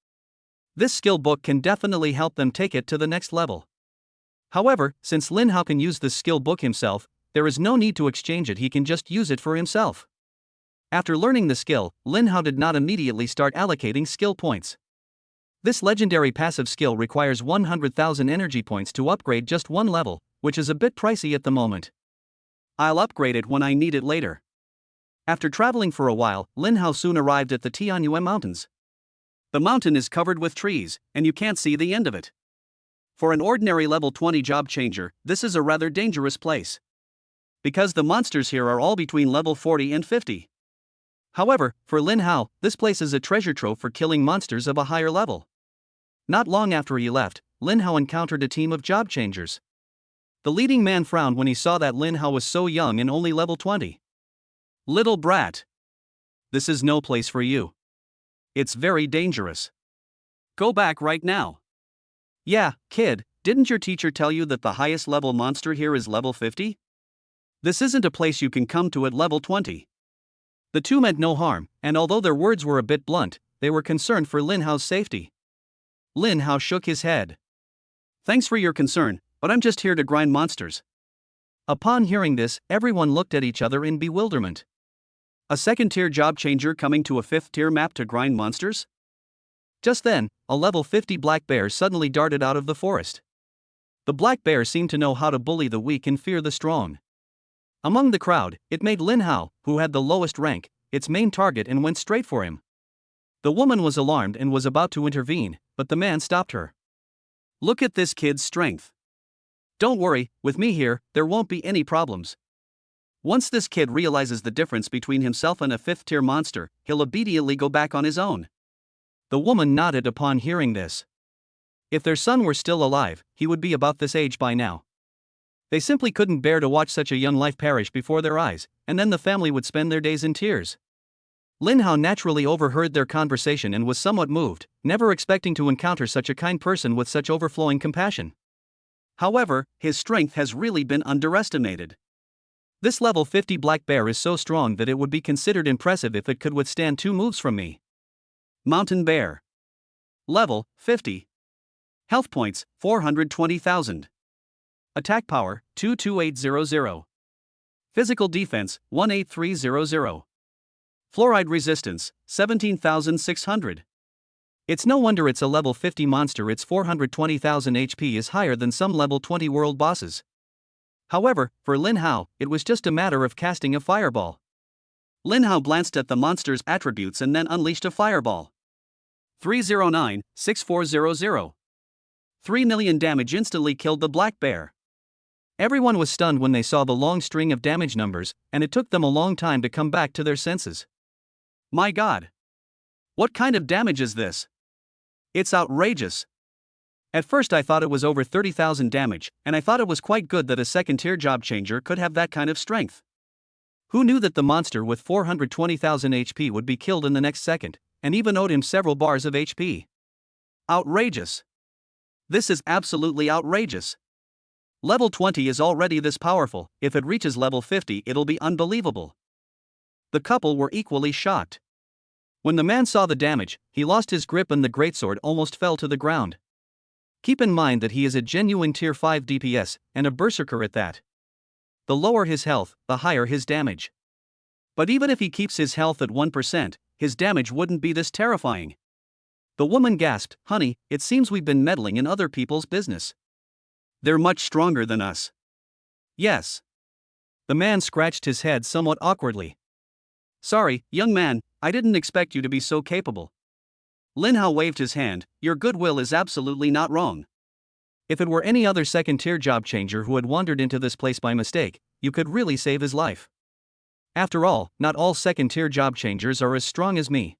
This skill book can definitely help them take it to the next level. However, since Lin Hao can use this skill book himself, there is no need to exchange it. He can just use it for himself. After learning the skill, Lin Hao did not immediately start allocating skill points. This legendary passive skill requires 100,000 energy points to upgrade just one level, which is a bit pricey at the moment. I'll upgrade it when I need it later. After traveling for a while, Lin Hao soon arrived at the Tianyue Mountains. The mountain is covered with trees, and you can't see the end of it. For an ordinary level 20 job changer, this is a rather dangerous place. Because the monsters here are all between level 40 and 50. However, for Lin Hao, this place is a treasure trove for killing monsters of a higher level. Not long after he left, Lin Hao encountered a team of job changers. The leading man frowned when he saw that Lin Hao was so young and only level 20. Little brat. This is no place for you. It's very dangerous. Go back right now. Yeah, kid, didn't your teacher tell you that the highest level monster here is level 50? This isn't a place you can come to at level 20. The two meant no harm, and although their words were a bit blunt, they were concerned for Lin Hao's safety. Lin Hao shook his head. Thanks for your concern, but I'm just here to grind monsters. Upon hearing this, everyone looked at each other in bewilderment. A second-tier job changer coming to a fifth-tier map to grind monsters? Just then, a level 50 black bear suddenly darted out of the forest. The black bear seemed to know how to bully the weak and fear the strong. Among the crowd, it made Lin Hao, who had the lowest rank, its main target and went straight for him. The woman was alarmed and was about to intervene, but the man stopped her. Look at this kid's strength. Don't worry, with me here, there won't be any problems. Once this kid realizes the difference between himself and a fifth-tier monster, he'll immediately go back on his own. The woman nodded upon hearing this. If their son were still alive, he would be about this age by now. They simply couldn't bear to watch such a young life perish before their eyes, and then the family would spend their days in tears. Lin Hao naturally overheard their conversation and was somewhat moved, never expecting to encounter such a kind person with such overflowing compassion. However, his strength has really been underestimated. This level 50 black bear is so strong that it would be considered impressive if it could withstand 2 moves from me. Mountain bear. Level 50. Health points 420,000. Attack power 22800. Physical defense 18300. Fluoride resistance 17,600. It's no wonder it's a level 50 monster. Its 420,000 HP is higher than some level 20 world bosses. However, for Lin Hao, it was just a matter of casting a fireball. Lin Hao glanced at the monster's attributes and then unleashed a fireball. 309-6400. 3 million damage instantly killed the black bear. Everyone was stunned when they saw the long string of damage numbers, and it took them a long time to come back to their senses. My god! What kind of damage is this? It's outrageous. At first I thought it was over 30,000 damage, and I thought it was quite good that a second-tier job changer could have that kind of strength. Who knew that the monster with 420,000 HP would be killed in the next second, and even owed him several bars of HP? Outrageous. This is absolutely outrageous. Level 20 is already this powerful, if it reaches level 50 it'll be unbelievable. The couple were equally shocked. When the man saw the damage, he lost his grip and the greatsword almost fell to the ground. Keep in mind that he is a genuine tier 5 DPS, and a berserker at that. The lower his health, the higher his damage. But even if he keeps his health at 1%, his damage wouldn't be this terrifying. The woman gasped, "Honey, it seems we've been meddling in other people's business. They're much stronger than us." "Yes." The man scratched his head somewhat awkwardly. "Sorry, young man, I didn't expect you to be so capable." Lin Hao waved his hand. "Your goodwill is absolutely not wrong. If it were any other second-tier job changer who had wandered into this place by mistake, you could really save his life. After all, not all second-tier job changers are as strong as me."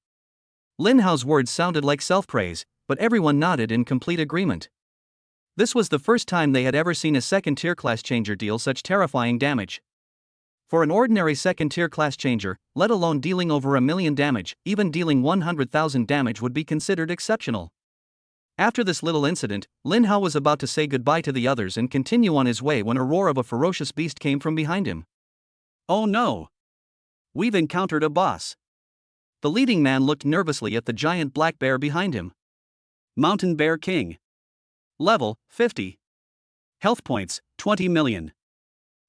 Lin Hao's words sounded like self-praise, but everyone nodded in complete agreement. This was the first time they had ever seen a second-tier class changer deal such terrifying damage. For an ordinary second-tier class changer, let alone dealing over 1 million damage, even dealing 100,000 damage would be considered exceptional. After this little incident, Lin Hao was about to say goodbye to the others and continue on his way when a roar of a ferocious beast came from behind him. "Oh no! We've encountered a boss." The leading man looked nervously at the giant black bear behind him. Mountain Bear King. Level 50. Health points 20 million.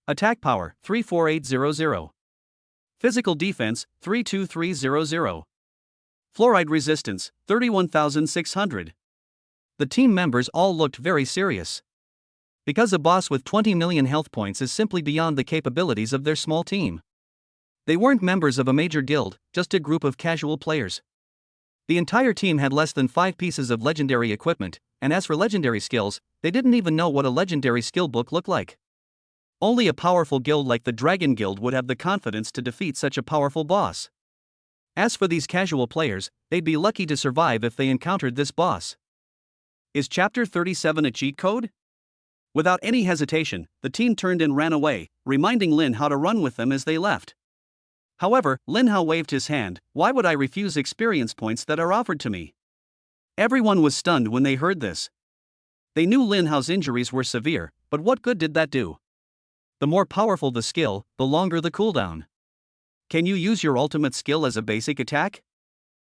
Attack power 34800. Physical defense 32300. Fluoride resistance 31,600. The team members all looked very serious. Because a boss with 20 million health points is simply beyond the capabilities of their small team. They weren't members of a major guild, just a group of casual players. The entire team had less than 5 pieces of legendary equipment, and as for legendary skills, they didn't even know what a legendary skill book looked like. Only a powerful guild like the Dragon Guild would have the confidence to defeat such a powerful boss. As for these casual players, they'd be lucky to survive if they encountered this boss. Is Chapter 37 a cheat code? Without any hesitation, the team turned and ran away, reminding Lin Hao to run with them as they left. However, Lin Hao waved his hand. "Why would I refuse experience points that are offered to me?" Everyone was stunned when they heard this. They knew Lin Hao's injuries were severe, but what good did that do? The more powerful the skill, the longer the cooldown. Can you use your ultimate skill as a basic attack?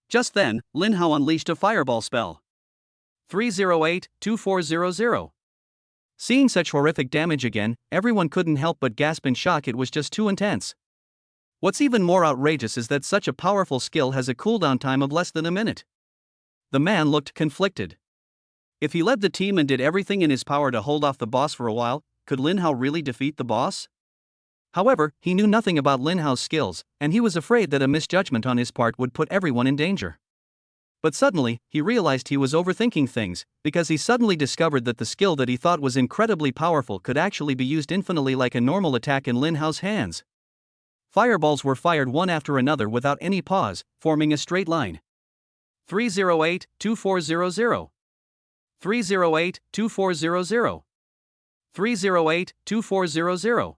Just then, Lin Hao unleashed a fireball spell. 308-2400. Seeing such horrific damage again, everyone couldn't help but gasp in shock. It was just too intense. What's even more outrageous is that such a powerful skill has a cooldown time of less than a minute. The man looked conflicted. If he led the team and did everything in his power to hold off the boss for a while, could Lin Hao really defeat the boss? However, he knew nothing about Lin Hao's skills, and he was afraid that a misjudgment on his part would put everyone in danger. But suddenly, he realized he was overthinking things, because he suddenly discovered that the skill that he thought was incredibly powerful could actually be used infinitely like a normal attack in Lin Hao's hands. Fireballs were fired one after another without any pause, forming a straight line. 308-2400. 308-2400. 308-2400.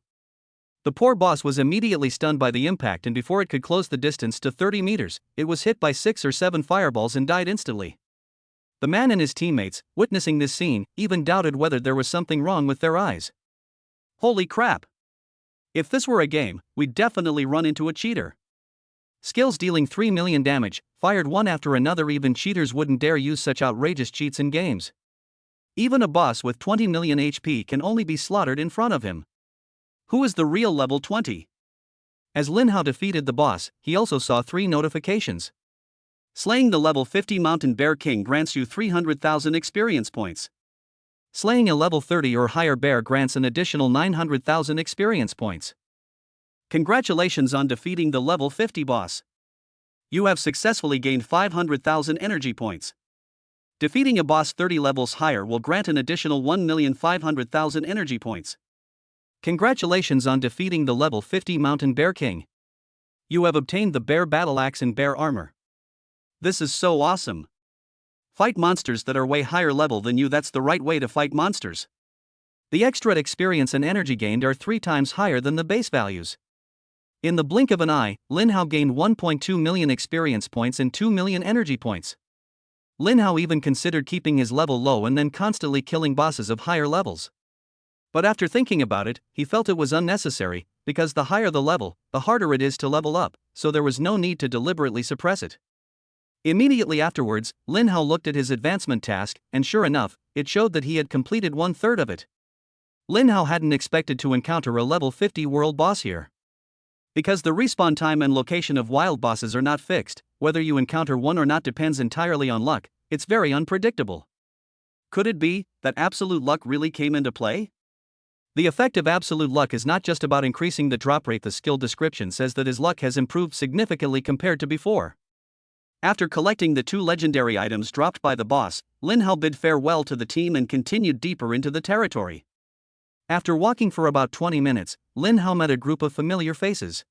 The poor boss was immediately stunned by the impact, and before it could close the distance to 30 meters, it was hit by 6 or 7 fireballs and died instantly. The man and his teammates, witnessing this scene, even doubted whether there was something wrong with their eyes. Holy crap! If this were a game, we'd definitely run into a cheater. Skills dealing 3 million damage, fired one after another. Even cheaters wouldn't dare use such outrageous cheats in games. Even a boss with 20 million HP can only be slaughtered in front of him. Who is the real level 20? As Lin Hao defeated the boss, he also saw 3 notifications. Slaying the level 50 Mountain Bear King grants you 300,000 experience points. Slaying a level 30 or higher bear grants an additional 900,000 experience points. Congratulations on defeating the level 50 boss. You have successfully gained 500,000 energy points. Defeating a boss 30 levels higher will grant an additional 1,500,000 energy points. Congratulations on defeating the level 50 Mountain Bear King. You have obtained the bear battle axe and bear armor. This is so awesome. Fight monsters that are way higher level than you. That's the right way to fight monsters. The extra experience and energy gained are 3 times higher than the base values. In the blink of an eye, Lin Hao gained 1.2 million experience points and 2 million energy points. Lin Hao even considered keeping his level low and then constantly killing bosses of higher levels. But after thinking about it, he felt it was unnecessary, because the higher the level, the harder it is to level up, so there was no need to deliberately suppress it. Immediately afterwards, Lin Hao looked at his advancement task, and sure enough, it showed that he had completed 1/3 of it. Lin Hao hadn't expected to encounter a level 50 world boss here. Because the respawn time and location of wild bosses are not fixed, whether you encounter one or not depends entirely on luck, it's very unpredictable. Could it be that absolute luck really came into play? The effect of absolute luck is not just about increasing the drop rate. The skill description says that his luck has improved significantly compared to before. After collecting the 2 legendary items dropped by the boss, Lin Hao bid farewell to the team and continued deeper into the territory. After walking for about 20 minutes, Lin Hao met a group of familiar faces.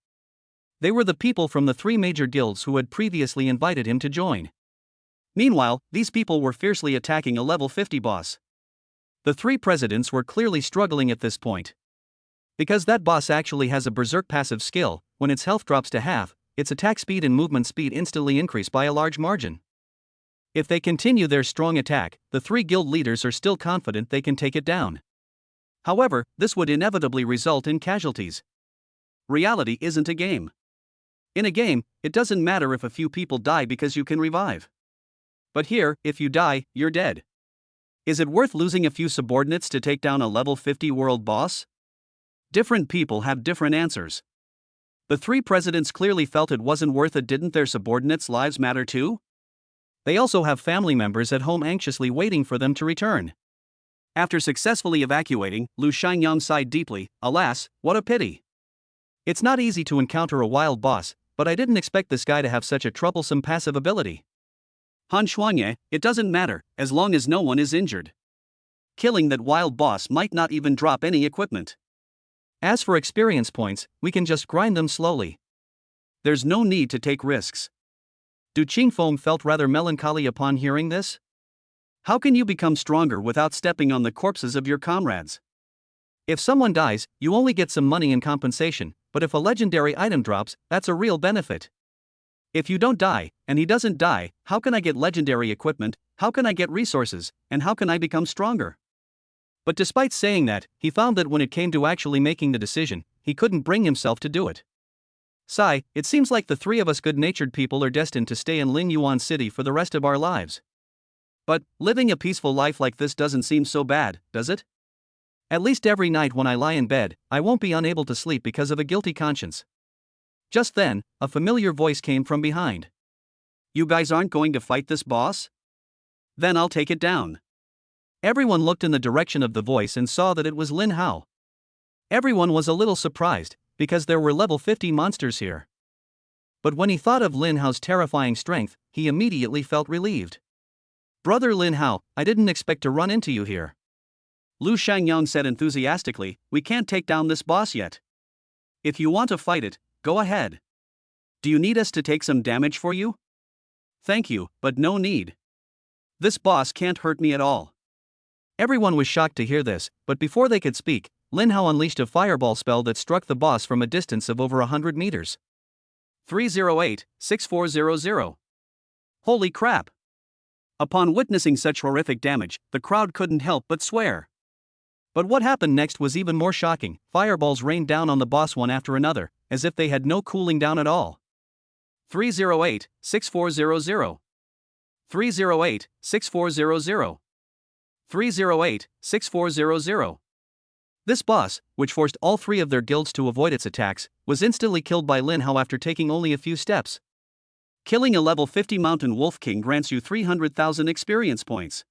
They were the people from the 3 major guilds who had previously invited him to join. Meanwhile, these people were fiercely attacking a level 50 boss. The 3 presidents were clearly struggling at this point. Because that boss actually has a berserk passive skill, when its health drops to half, its attack speed and movement speed instantly increase by a large margin. If they continue their strong attack, the 3 guild leaders are still confident they can take it down. However, this would inevitably result in casualties. Reality isn't a game. In a game, it doesn't matter if a few people die because you can revive. But here, if you die, you're dead. Is it worth losing a few subordinates to take down a level 50 world boss? Different people have different answers. The 3 presidents clearly felt it wasn't worth it. Didn't their subordinates' lives matter too? They also have family members at home anxiously waiting for them to return. After successfully evacuating, Lu Xiangyang sighed deeply. Alas, what a pity. It's not easy to encounter a wild boss, but I didn't expect this guy to have such a troublesome passive ability. Han Xuanye, it doesn't matter, as long as no one is injured. Killing that wild boss might not even drop any equipment. As for experience points, we can just grind them slowly. There's no need to take risks. Du Qingfeng felt rather melancholy upon hearing this. How can you become stronger without stepping on the corpses of your comrades? If someone dies, you only get some money in compensation, but if a legendary item drops, that's a real benefit. If you don't die, and he doesn't die, how can I get legendary equipment, how can I get resources, and how can I become stronger? But despite saying that, he found that when it came to actually making the decision, he couldn't bring himself to do it. Sigh, it seems like the 3 of us good-natured people are destined to stay in Lingyuan City for the rest of our lives. But, living a peaceful life like this doesn't seem so bad, does it? At least every night when I lie in bed, I won't be unable to sleep because of a guilty conscience. Just then, a familiar voice came from behind. You guys aren't going to fight this boss? Then I'll take it down. Everyone looked in the direction of the voice and saw that it was Lin Hao. Everyone was a little surprised, because there were level 50 monsters here. But when he thought of Lin Hao's terrifying strength, he immediately felt relieved. Brother Lin Hao, I didn't expect to run into you here. Lu Xiangyang said enthusiastically, we can't take down this boss yet. If you want to fight it, go ahead. Do you need us to take some damage for you? Thank you, but no need. This boss can't hurt me at all. Everyone was shocked to hear this, but before they could speak, Lin Hao unleashed a fireball spell that struck the boss from a distance of over 100 meters. 308-6400. Holy crap! Upon witnessing such horrific damage, the crowd couldn't help but swear. But what happened next was even more shocking. Fireballs rained down on the boss one after another, as if they had no cooling down at all. 308-6400. 308-6400. 308-6400. This boss, which forced all 3 of their guilds to avoid its attacks, was instantly killed by Lin Hao after taking only a few steps. Killing a level 50 mountain wolf king grants you 300,000 experience points.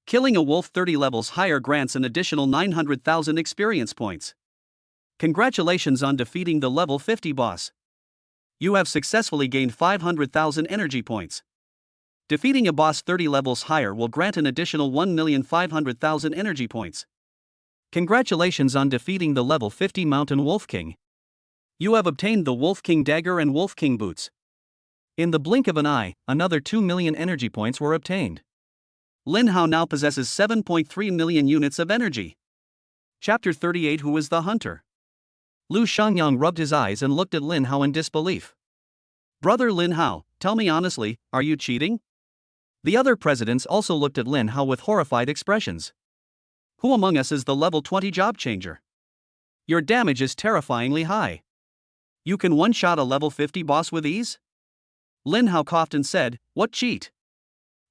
Killing a wolf 30 levels higher grants an additional 900,000 experience points. Congratulations on defeating the level 50 boss. You have successfully gained 500,000 energy points. Defeating a boss 30 levels higher will grant an additional 1,500,000 energy points. Congratulations on defeating the level 50 Mountain Wolf King. You have obtained the Wolf King Dagger and Wolf King Boots. In the blink of an eye, another 2 million energy points were obtained. Lin Hao now possesses 7.3 million units of energy. Chapter 38. Who is the hunter? Lu Xiangyang rubbed his eyes and looked at Lin Hao in disbelief. Brother Lin Hao, tell me honestly, are you cheating? The other presidents also looked at Lin Hao with horrified expressions. Who among us is the level 20 job changer? Your damage is terrifyingly high. You can one-shot a level 50 boss with ease? Lin Hao coughed and said, "What cheat?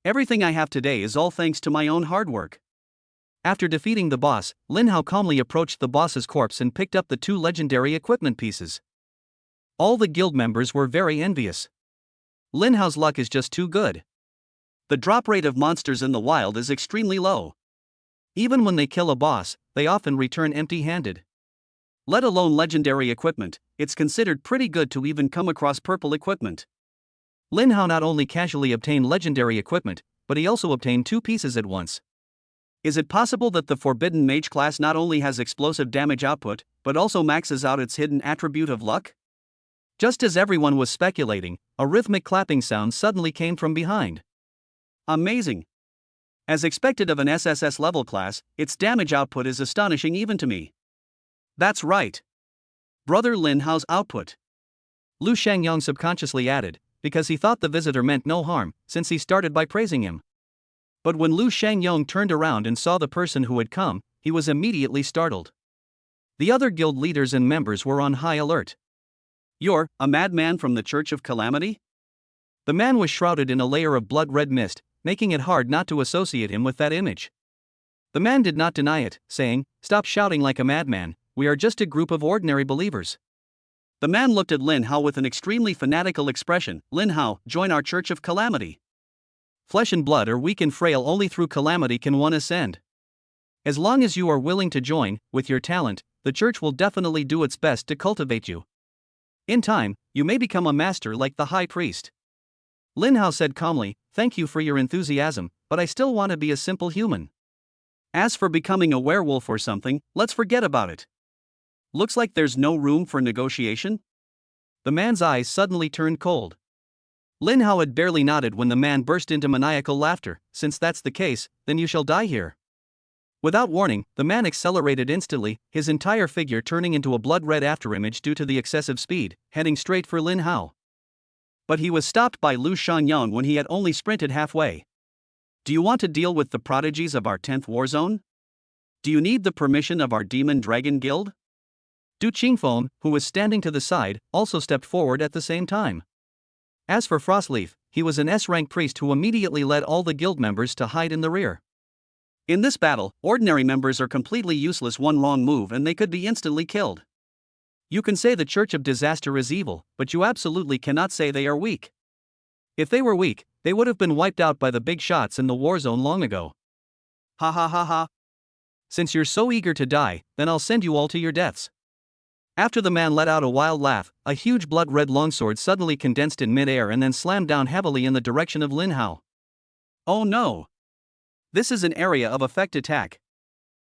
Everything I have today is all thanks to my own hard work." After defeating the boss, Lin Hao calmly approached the boss's corpse and picked up the 2 legendary equipment pieces. All the guild members were very envious. Lin Hao's luck is just too good. The drop rate of monsters in the wild is extremely low. Even when they kill a boss, they often return empty-handed. Let alone legendary equipment, it's considered pretty good to even come across purple equipment. Lin Hao not only casually obtained legendary equipment, but he also obtained 2 pieces at once. Is it possible that the Forbidden Mage class not only has explosive damage output, but also maxes out its hidden attribute of luck? Just as everyone was speculating, a rhythmic clapping sound suddenly came from behind. Amazing! As expected of an SSS level class, its damage output is astonishing even to me. That's right. Brother Lin Hao's output. Lu Shangyong subconsciously added, because he thought the visitor meant no harm, since he started by praising him. But when Lu Shangyong turned around and saw the person who had come, he was immediately startled. The other guild leaders and members were on high alert. "You're a madman from the Church of Calamity?" The man was shrouded in a layer of blood-red mist, making it hard not to associate him with that image. The man did not deny it, saying, "Stop shouting like a madman, we are just a group of ordinary believers." The man looked at Lin Hao with an extremely fanatical expression. "Lin Hao, join our Church of Calamity. Flesh and blood are weak and frail, only through calamity can one ascend. As long as you are willing to join, with your talent, the church will definitely do its best to cultivate you. In time, you may become a master like the high priest." Lin Hao said calmly, "Thank you for your enthusiasm, but I still want to be a simple human. As for becoming a werewolf or something, let's forget about it. Looks like there's no room for negotiation?" The man's eyes suddenly turned cold. Lin Hao had barely nodded when the man burst into maniacal laughter. "Since that's the case, then you shall die here." Without warning, the man accelerated instantly, his entire figure turning into a blood-red afterimage due to the excessive speed, heading straight for Lin Hao. But he was stopped by Lu Shangyong when he had only sprinted halfway. "Do you want to deal with the prodigies of our 10th war zone? Do you need the permission of our Demon Dragon Guild?" Du Qingfeng, who was standing to the side, also stepped forward at the same time. As for Frostleaf, he was an S-rank priest who immediately led all the guild members to hide in the rear. In this battle, ordinary members are completely useless. One wrong move and they could be instantly killed. You can say the Church of Disaster is evil, but you absolutely cannot say they are weak. If they were weak, they would have been wiped out by the big shots in the war zone long ago. Ha ha ha ha. Since you're so eager to die, then I'll send you all to your deaths. After the man let out a wild laugh, a huge blood-red longsword suddenly condensed in mid-air and then slammed down heavily in the direction of Lin Hao. Oh no! This is an area of effect attack.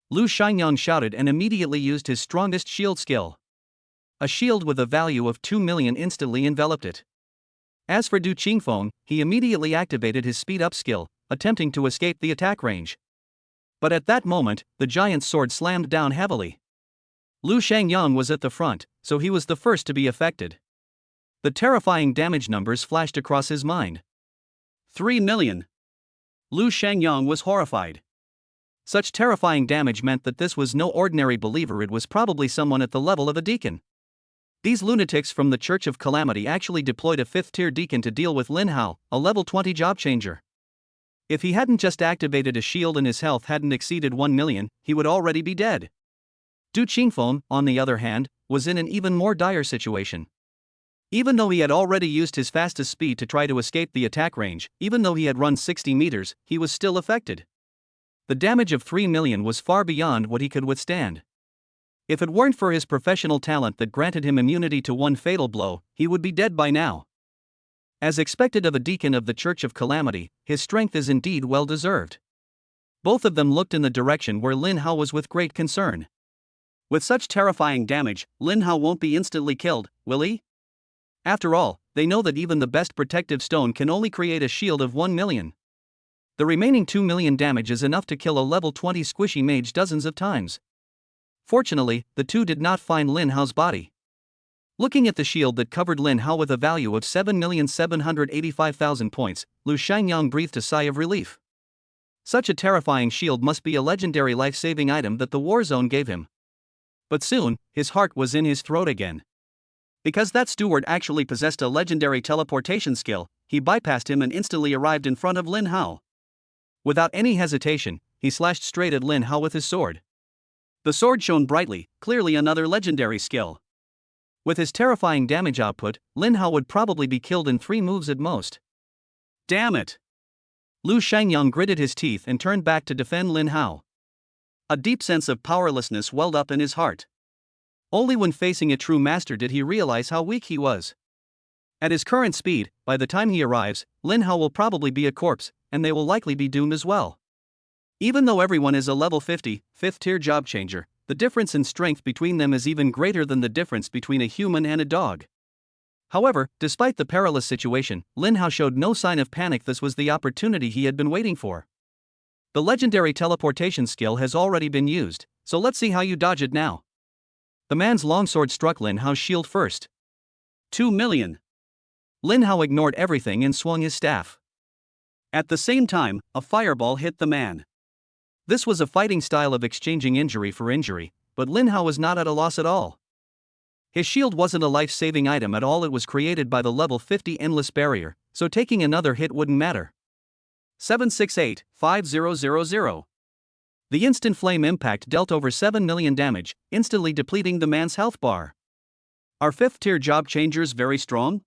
Lu Shangyong shouted and immediately used his strongest shield skill. A shield with a value of 2 million instantly enveloped it. As for Du Qingfeng, he immediately activated his speed-up skill, attempting to escape the attack range. But at that moment, the giant's sword slammed down heavily. Lu Shangyong was at the front, so he was the first to be affected. The terrifying damage numbers flashed across his mind. 3 million. Lu Shangyong was horrified. Such terrifying damage meant that this was no ordinary believer, it was probably someone at the level of a deacon. These lunatics from the Church of Calamity actually deployed a 5th-tier deacon to deal with Lin Hao, a level 20 job changer. If he hadn't just activated a shield and his health hadn't exceeded 1 million, he would already be dead. Du Qingfeng, on the other hand, was in an even more dire situation. Even though he had already used his fastest speed to try to escape the attack range, even though he had run 60 meters, he was still affected. The damage of 3 million was far beyond what he could withstand. If it weren't for his professional talent that granted him immunity to one fatal blow, he would be dead by now. As expected of a deacon of the Church of Calamity, his strength is indeed well deserved. Both of them looked in the direction where Lin Hao was with great concern. With such terrifying damage, Lin Hao won't be instantly killed, will he? After all, they know that even the best protective stone can only create a shield of 1 million. The remaining 2 million damage is enough to kill a level 20 squishy mage dozens of times. Fortunately, the two did not find Lin Hao's body. Looking at the shield that covered Lin Hao with a value of 7,785,000 points, Lu Shangyong breathed a sigh of relief. Such a terrifying shield must be a legendary life-saving item that the war zone gave him. But soon, his heart was in his throat again. Because that steward actually possessed a legendary teleportation skill, he bypassed him and instantly arrived in front of Lin Hao. Without any hesitation, he slashed straight at Lin Hao with his sword. The sword shone brightly, clearly another legendary skill. With his terrifying damage output, Lin Hao would probably be killed in 3 moves at most. Damn it! Lu Shangyang gritted his teeth and turned back to defend Lin Hao. A deep sense of powerlessness welled up in his heart. Only when facing a true master did he realize how weak he was. At his current speed, by the time he arrives, Lin Hao will probably be a corpse, and they will likely be doomed as well. Even though everyone is a level 50, 5th tier job changer, the difference in strength between them is even greater than the difference between a human and a dog. However, despite the perilous situation, Lin Hao showed no sign of panic. This was the opportunity he had been waiting for. The legendary teleportation skill has already been used, so let's see how you dodge it now. The man's longsword struck Lin Hao's shield first. 2 million. Lin Hao ignored everything and swung his staff. At the same time, a fireball hit the man. This was a fighting style of exchanging injury for injury, but Lin Hao was not at a loss at all. His shield wasn't a life-saving item at all. It was created by the level 50 endless barrier, so taking another hit wouldn't matter. 768-5000. The instant flame impact dealt over 7 million damage, instantly depleting the man's health bar. Are 5th tier job changers very strong?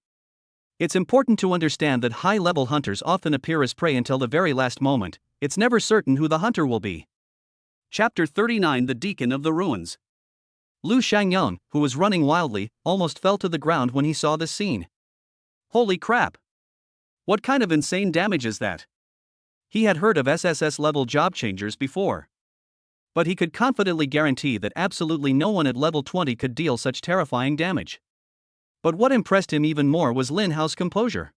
It's important to understand that high-level hunters often appear as prey until the very last moment. It's never certain who the hunter will be. Chapter 39: The Deacon of the Ruins. Lu Shangyang, who was running wildly, almost fell to the ground when he saw this scene. Holy crap! What kind of insane damage is that? He had heard of SSS-level job changers before, but he could confidently guarantee that absolutely no one at level 20 could deal such terrifying damage. But what impressed him even more was Lin Hao's composure.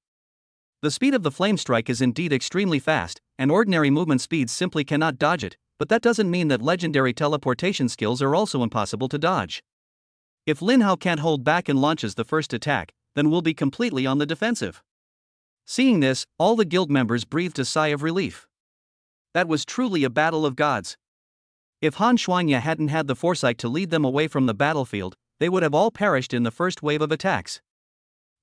The speed of the flame strike is indeed extremely fast, and ordinary movement speeds simply cannot dodge it, but that doesn't mean that legendary teleportation skills are also impossible to dodge. If Lin Hao can't hold back and launches the first attack, then we'll be completely on the defensive. Seeing this, all the guild members breathed a sigh of relief. That was truly a battle of gods. If Han Shuangya hadn't had the foresight to lead them away from the battlefield, they would have all perished in the first wave of attacks.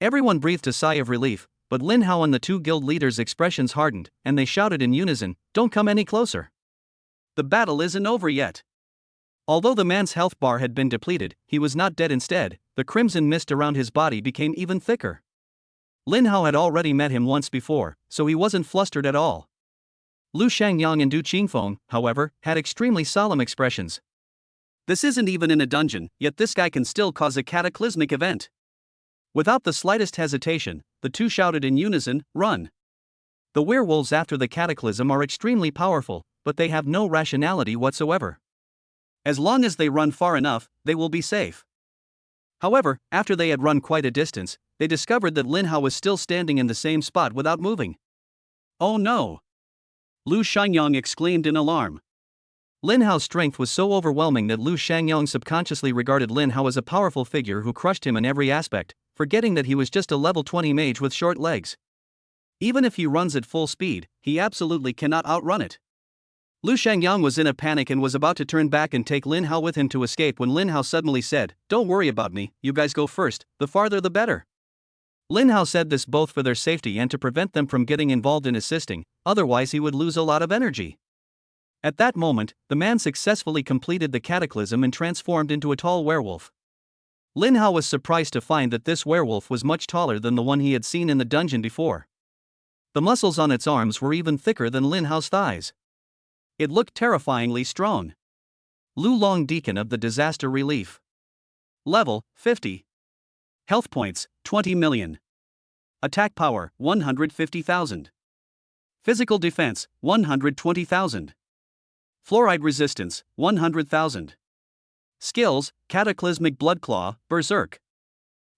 Everyone breathed a sigh of relief, but Lin Hao and the 2 guild leaders' expressions hardened, and they shouted in unison, "Don't come any closer. The battle isn't over yet." Although the man's health bar had been depleted, he was not dead. Instead, the crimson mist around his body became even thicker. Lin Hao had already met him once before, so he wasn't flustered at all. Lu Shangyang and Du Qingfeng, however, had extremely solemn expressions. This isn't even in a dungeon, yet this guy can still cause a cataclysmic event. Without the slightest hesitation, the 2 shouted in unison, "Run!" The werewolves after the cataclysm are extremely powerful, but they have no rationality whatsoever. As long as they run far enough, they will be safe. However, after they had run quite a distance, they discovered that Lin Hao was still standing in the same spot without moving. "Oh no!" Lu Shangyang exclaimed in alarm. Lin Hao's strength was so overwhelming that Lu Shangyang subconsciously regarded Lin Hao as a powerful figure who crushed him in every aspect, forgetting that he was just a level 20 mage with short legs. Even if he runs at full speed, he absolutely cannot outrun it. Lu Shangyang was in a panic and was about to turn back and take Lin Hao with him to escape when Lin Hao suddenly said, "Don't worry about me, you guys go first, the farther the better." Lin Hao said this both for their safety and to prevent them from getting involved in assisting, otherwise he would lose a lot of energy. At that moment, the man successfully completed the cataclysm and transformed into a tall werewolf. Lin Hao was surprised to find that this werewolf was much taller than the one he had seen in the dungeon before. The muscles on its arms were even thicker than Lin Hao's thighs. It looked terrifyingly strong. Lu Long, Deacon of the Disaster Relief. Level 50. Health points 20 million. Attack power 150,000. Physical defense 120,000. Fluoride resistance 100,000. Skills: Cataclysmic Bloodclaw, Berserk.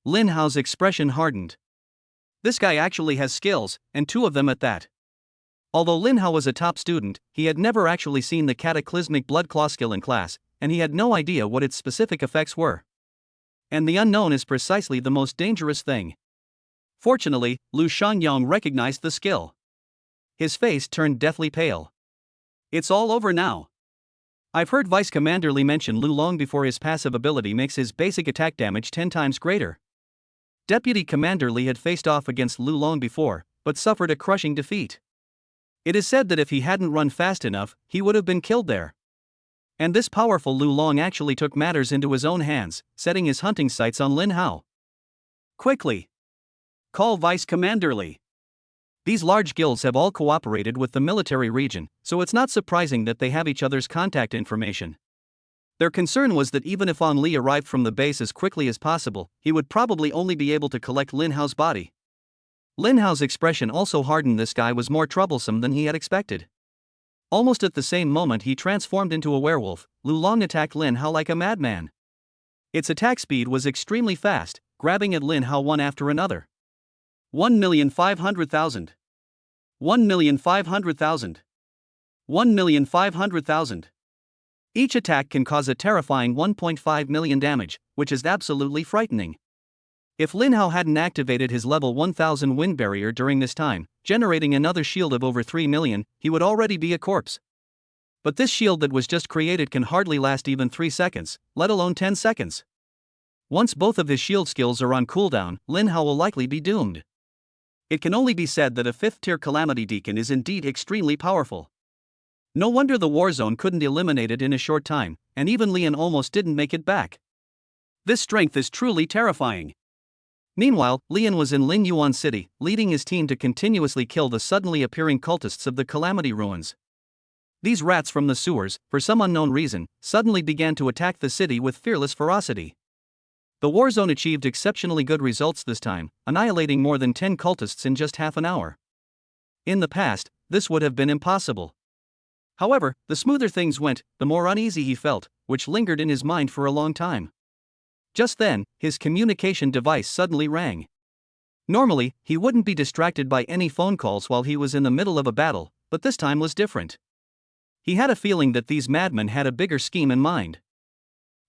Lin Hao's expression hardened. This guy actually has skills, and 2 of them at that. Although Lin Hao was a top student, he had never actually seen the Cataclysmic Bloodclaw skill in class, and he had no idea what its specific effects were. And the unknown is precisely the most dangerous thing. Fortunately, Lu Shangyang recognized the skill. His face turned deathly pale. It's all over now. I've heard Vice Commander Li mention Lu long before. His passive ability makes his basic attack damage 10 times greater. Deputy Commander Li had faced off against Lu long before, but suffered a crushing defeat. It is said that if he hadn't run fast enough, he would have been killed there. And this powerful Lu long actually took matters into his own hands, setting his hunting sights on Lin Hao. Quickly! Call Vice Commander Li. These large guilds have all cooperated with the military region, so it's not surprising that they have each other's contact information. Their concern was that even if An Li arrived from the base as quickly as possible, he would probably only be able to collect Lin Hao's body. Lin Hao's expression also hardened. This guy was more troublesome than he had expected. Almost at the same moment he transformed into a werewolf, Lu long attacked Lin Hao like a madman. Its attack speed was extremely fast, grabbing at Lin Hao one after another. 1,500,000. 1,500,000. 1,500,000. Each attack can cause a terrifying 1.5 million damage, which is absolutely frightening. If Lin Hao hadn't activated his level 1000 wind barrier during this time, generating another shield of over 3 million, he would already be a corpse. But this shield that was just created can hardly last even 3 seconds, let alone 10 seconds. Once both of his shield skills are on cooldown, Lin Hao will likely be doomed. It can only be said that a 5th-tier Calamity Deacon is indeed extremely powerful. No wonder the Warzone couldn't eliminate it in a short time, and even Lian almost didn't make it back. This strength is truly terrifying. Meanwhile, Lian was in Lin Yuan City, leading his team to continuously kill the suddenly appearing cultists of the Calamity Ruins. These rats from the sewers, for some unknown reason, suddenly began to attack the city with fearless ferocity. The Warzone achieved exceptionally good results this time, annihilating more than 10 cultists in just half an hour. In the past, this would have been impossible. However, the smoother things went, the more uneasy he felt, which lingered in his mind for a long time. Just then, his communication device suddenly rang. Normally, he wouldn't be distracted by any phone calls while he was in the middle of a battle, but this time was different. He had a feeling that these madmen had a bigger scheme in mind.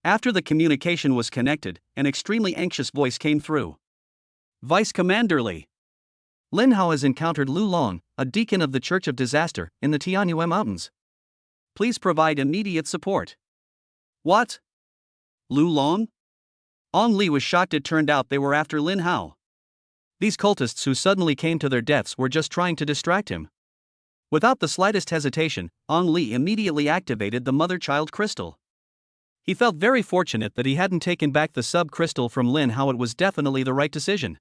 After the communication was connected, an extremely anxious voice came through. Vice Commander Li. Lin Hao has encountered Lu long, a deacon of the Church of Disaster, in the Tianyue Mountains. Please provide immediate support. What? Lu long? An Li was shocked. It turned out they were after Lin Hao. These cultists who suddenly came to their deaths were just trying to distract him. Without the slightest hesitation, An Li immediately activated the mother-child crystal. He felt very fortunate that he hadn't taken back the sub-crystal from Lin Hao. It was definitely the right decision.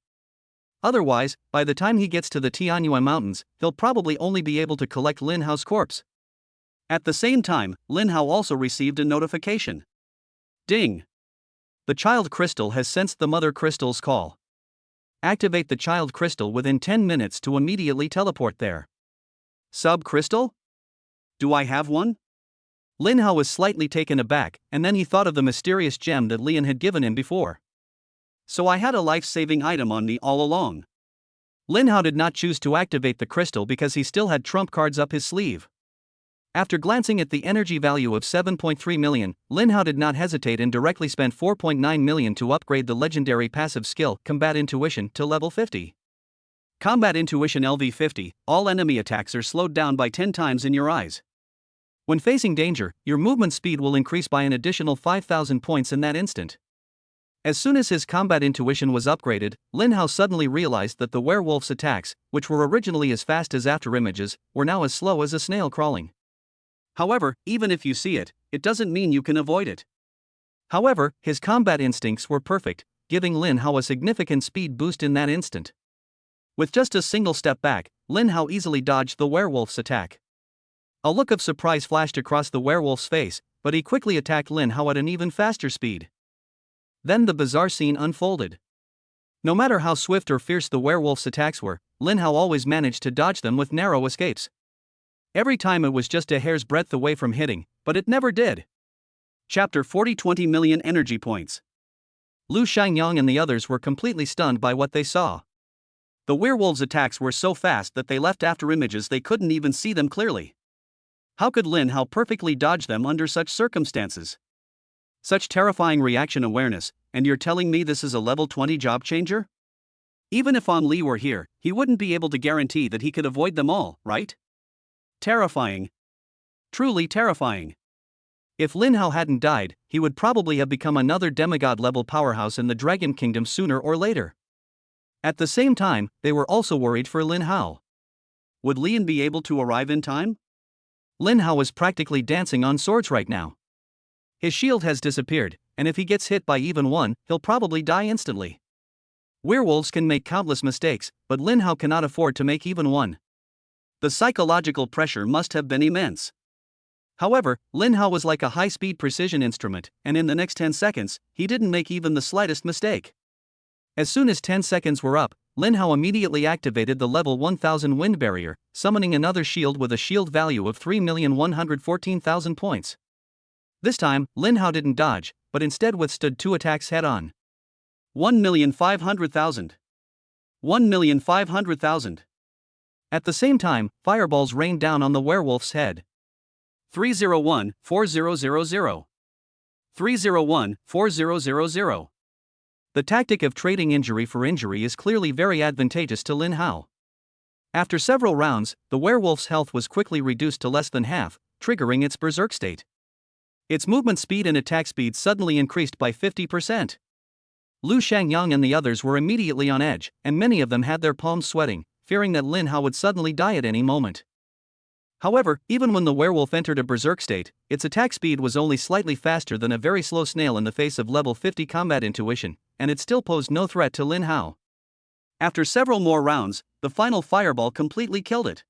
Otherwise, by the time he gets to the Tianyue Mountains, he'll probably only be able to collect Lin Hao's corpse. At the same time, Lin Hao also received a notification. Ding! The child crystal has sensed the mother crystal's call. Activate the child crystal within 10 minutes to immediately teleport there. Sub-crystal? Do I have one? Lin Hao was slightly taken aback, and then he thought of the mysterious gem that Lian had given him before. So I had a life-saving item on me all along. Lin Hao did not choose to activate the crystal because he still had trump cards up his sleeve. After glancing at the energy value of 7.3 million, Lin Hao did not hesitate and directly spent 4.9 million to upgrade the legendary passive skill, Combat Intuition, to level 50. Combat Intuition LV50, all enemy attacks are slowed down by 10 times in your eyes. When facing danger, your movement speed will increase by an additional 5,000 points in that instant. As soon as his Combat Intuition was upgraded, Lin Hao suddenly realized that the werewolf's attacks, which were originally as fast as afterimages, were now as slow as a snail crawling. However, even if you see it, it doesn't mean you can avoid it. However, his combat instincts were perfect, giving Lin Hao a significant speed boost in that instant. With just a single step back, Lin Hao easily dodged the werewolf's attack. A look of surprise flashed across the werewolf's face, but he quickly attacked Lin Hao at an even faster speed. Then the bizarre scene unfolded. No matter how swift or fierce the werewolf's attacks were, Lin Hao always managed to dodge them with narrow escapes. Every time it was just a hair's breadth away from hitting, but it never did. Chapter 40. 20 million energy points. Lu Xiangyang and the others were completely stunned by what they saw. The werewolves' attacks were so fast that they left afterimages they couldn't even see them clearly. How could Lin Hao perfectly dodge them under such circumstances? Such terrifying reaction awareness, and you're telling me this is a level 20 job changer? Even if An Li were here, he wouldn't be able to guarantee that he could avoid them all, right? Terrifying. Truly terrifying. If Lin Hao hadn't died, he would probably have become another demigod-level powerhouse in the Dragon Kingdom sooner or later. At the same time, they were also worried for Lin Hao. Would Lian be able to arrive in time? Lin Hao is practically dancing on swords right now. His shield has disappeared, and if he gets hit by even one, he'll probably die instantly. Werewolves can make countless mistakes, but Lin Hao cannot afford to make even one. The psychological pressure must have been immense. However, Lin Hao was like a high-speed precision instrument, and in the next 10 seconds, he didn't make even the slightest mistake. As soon as 10 seconds were up, Lin Hao immediately activated the level 1000 wind barrier, summoning another shield with a shield value of 3,114,000 points. This time, Lin Hao didn't dodge, but instead withstood 2 attacks head-on. 1,500,000. 1,500,000. At the same time, fireballs rained down on the werewolf's head. 301-4000. 301-4000. The tactic of trading injury for injury is clearly very advantageous to Lin Hao. After several rounds, the werewolf's health was quickly reduced to less than half, triggering its berserk state. Its movement speed and attack speed suddenly increased by 50%. Lu Shangyang and the others were immediately on edge, and many of them had their palms sweating, fearing that Lin Hao would suddenly die at any moment. However, even when the werewolf entered a berserk state, its attack speed was only slightly faster than a very slow snail in the face of level 50 combat intuition, and it still posed no threat to Lin Hao. After several more rounds, the final fireball completely killed it.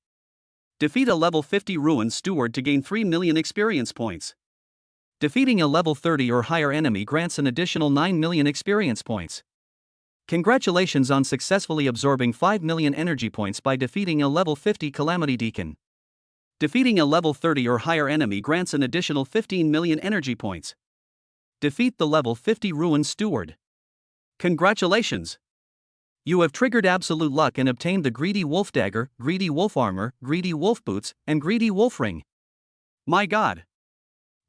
Defeat a level 50 ruined steward to gain 3 million experience points. Defeating a level 30 or higher enemy grants an additional 9 million experience points. Congratulations on successfully absorbing 5 million energy points by defeating a level 50 Calamity Deacon. Defeating a level 30 or higher enemy grants an additional 15 million energy points. Defeat the level 50 ruined steward. Congratulations! You have triggered absolute luck and obtained the Greedy Wolf Dagger, Greedy Wolf Armor, Greedy Wolf Boots, and Greedy Wolf Ring. My god!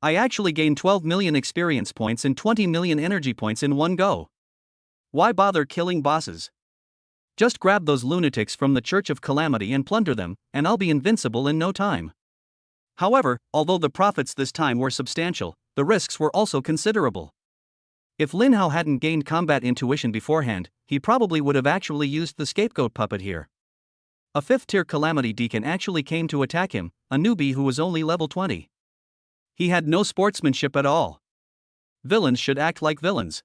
I actually gained 12 million experience points and 20 million energy points in one go. Why bother killing bosses? Just grab those lunatics from the Church of Calamity and plunder them, and I'll be invincible in no time. However, although the profits this time were substantial, the risks were also considerable. If Lin Hao hadn't gained combat intuition beforehand, he probably would have actually used the scapegoat puppet here. A 5th-tier Calamity Deacon actually came to attack him, a newbie who was only level 20. He had no sportsmanship at all. Villains should act like villains.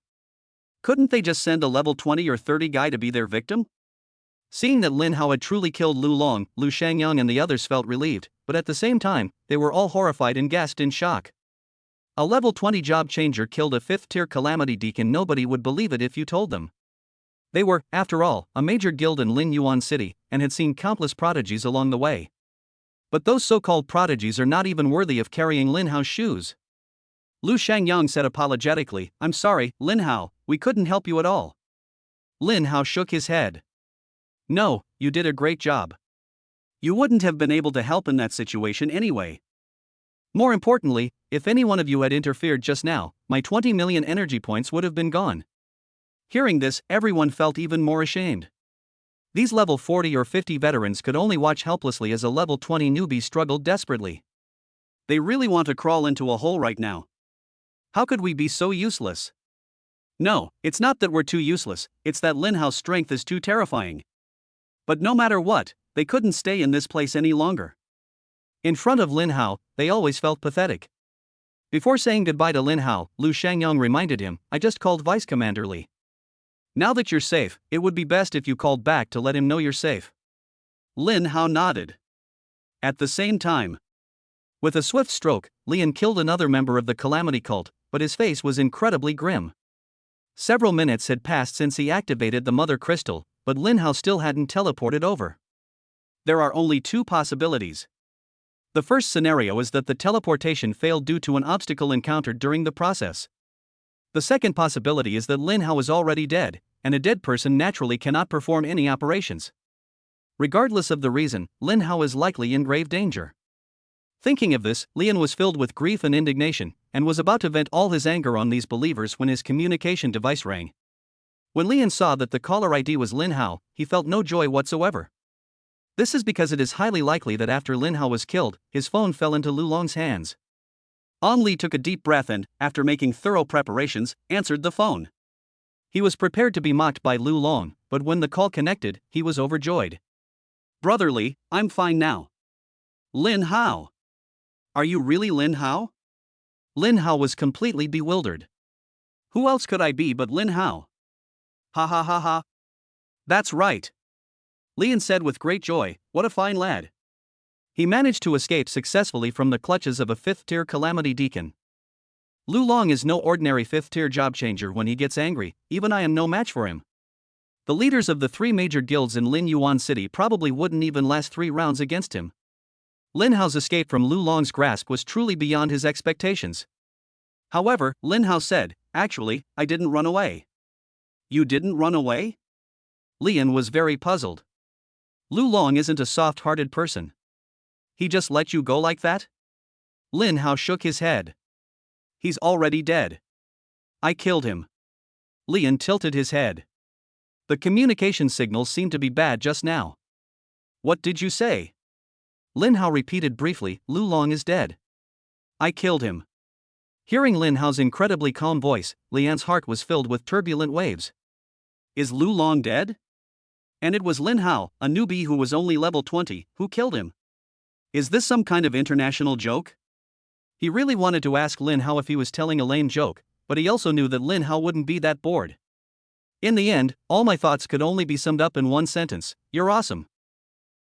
Couldn't they just send a level 20 or 30 guy to be their victim? Seeing that Lin Hao had truly killed Lu Long, Lu Shangyang and the others felt relieved, but at the same time, they were all horrified and gasped in shock. A level 20 job changer killed a 5th-tier Calamity Deacon. Nobody would believe it if you told them. They were, after all, a major guild in Lin Yuan City, and had seen countless prodigies along the way. But those so-called prodigies are not even worthy of carrying Lin Hao's shoes. Lu Shangyang said apologetically, "I'm sorry, Lin Hao, we couldn't help you at all." Lin Hao shook his head. "No, you did a great job. You wouldn't have been able to help in that situation anyway. More importantly, if any one of you had interfered just now, my 20 million energy points would have been gone." Hearing this, everyone felt even more ashamed. These level 40 or 50 veterans could only watch helplessly as a level 20 newbie struggled desperately. They really want to crawl into a hole right now. How could we be so useless? No, it's not that we're too useless, it's that Lin Hao's strength is too terrifying. But no matter what, they couldn't stay in this place any longer. In front of Lin Hao, they always felt pathetic. Before saying goodbye to Lin Hao, Lu Shangyang reminded him, "I just called Vice Commander Li. Now that you're safe, it would be best if you called back to let him know you're safe." Lin Hao nodded. At the same time, with a swift stroke, Lian killed another member of the Calamity Cult, but his face was incredibly grim. Several minutes had passed since he activated the Mother Crystal, but Lin Hao still hadn't teleported over. There are only two possibilities. The first scenario is that the teleportation failed due to an obstacle encountered during the process. The second possibility is that Lin Hao is already dead, and a dead person naturally cannot perform any operations. Regardless of the reason, Lin Hao is likely in grave danger. Thinking of this, Lian was filled with grief and indignation, and was about to vent all his anger on these believers when his communication device rang. When Lian saw that the caller ID was Lin Hao, he felt no joy whatsoever. This is because it is highly likely that after Lin Hao was killed, his phone fell into Lu Long's hands. An Li took a deep breath and, after making thorough preparations, answered the phone. He was prepared to be mocked by Lu Long, but when the call connected, he was overjoyed. "Brother Li, I'm fine now." "Lin Hao? Are you really Lin Hao?" Lin Hao was completely bewildered. "Who else could I be but Lin Hao?" "Ha ha ha ha. That's right," Lian said with great joy. "What a fine lad." He managed to escape successfully from the clutches of a 5th-tier calamity deacon. Lu Long is no ordinary 5th-tier job changer when he gets angry, even I am no match for him. The leaders of the 3 major guilds in Lin Yuan City probably wouldn't even last 3 rounds against him. Lin Hao's escape from Lu Long's grasp was truly beyond his expectations. However, Lin Hao said, "Actually, I didn't run away." "You didn't run away?" Lian was very puzzled. Lu Long isn't a soft-hearted person. He just let you go like that? Lin Hao shook his head. "He's already dead. I killed him." Lian tilted his head. The communication signals seemed to be bad just now. "What did you say?" Lin Hao repeated briefly, "Lu Long is dead. I killed him." Hearing Lin Hao's incredibly calm voice, Lian's heart was filled with turbulent waves. Is Lu Long dead? And it was Lin Hao, a newbie who was only level 20, who killed him. Is this some kind of international joke? He really wanted to ask Lin Hao if he was telling a lame joke, but he also knew that Lin Hao wouldn't be that bored. In the end, all my thoughts could only be summed up in one sentence: you're awesome.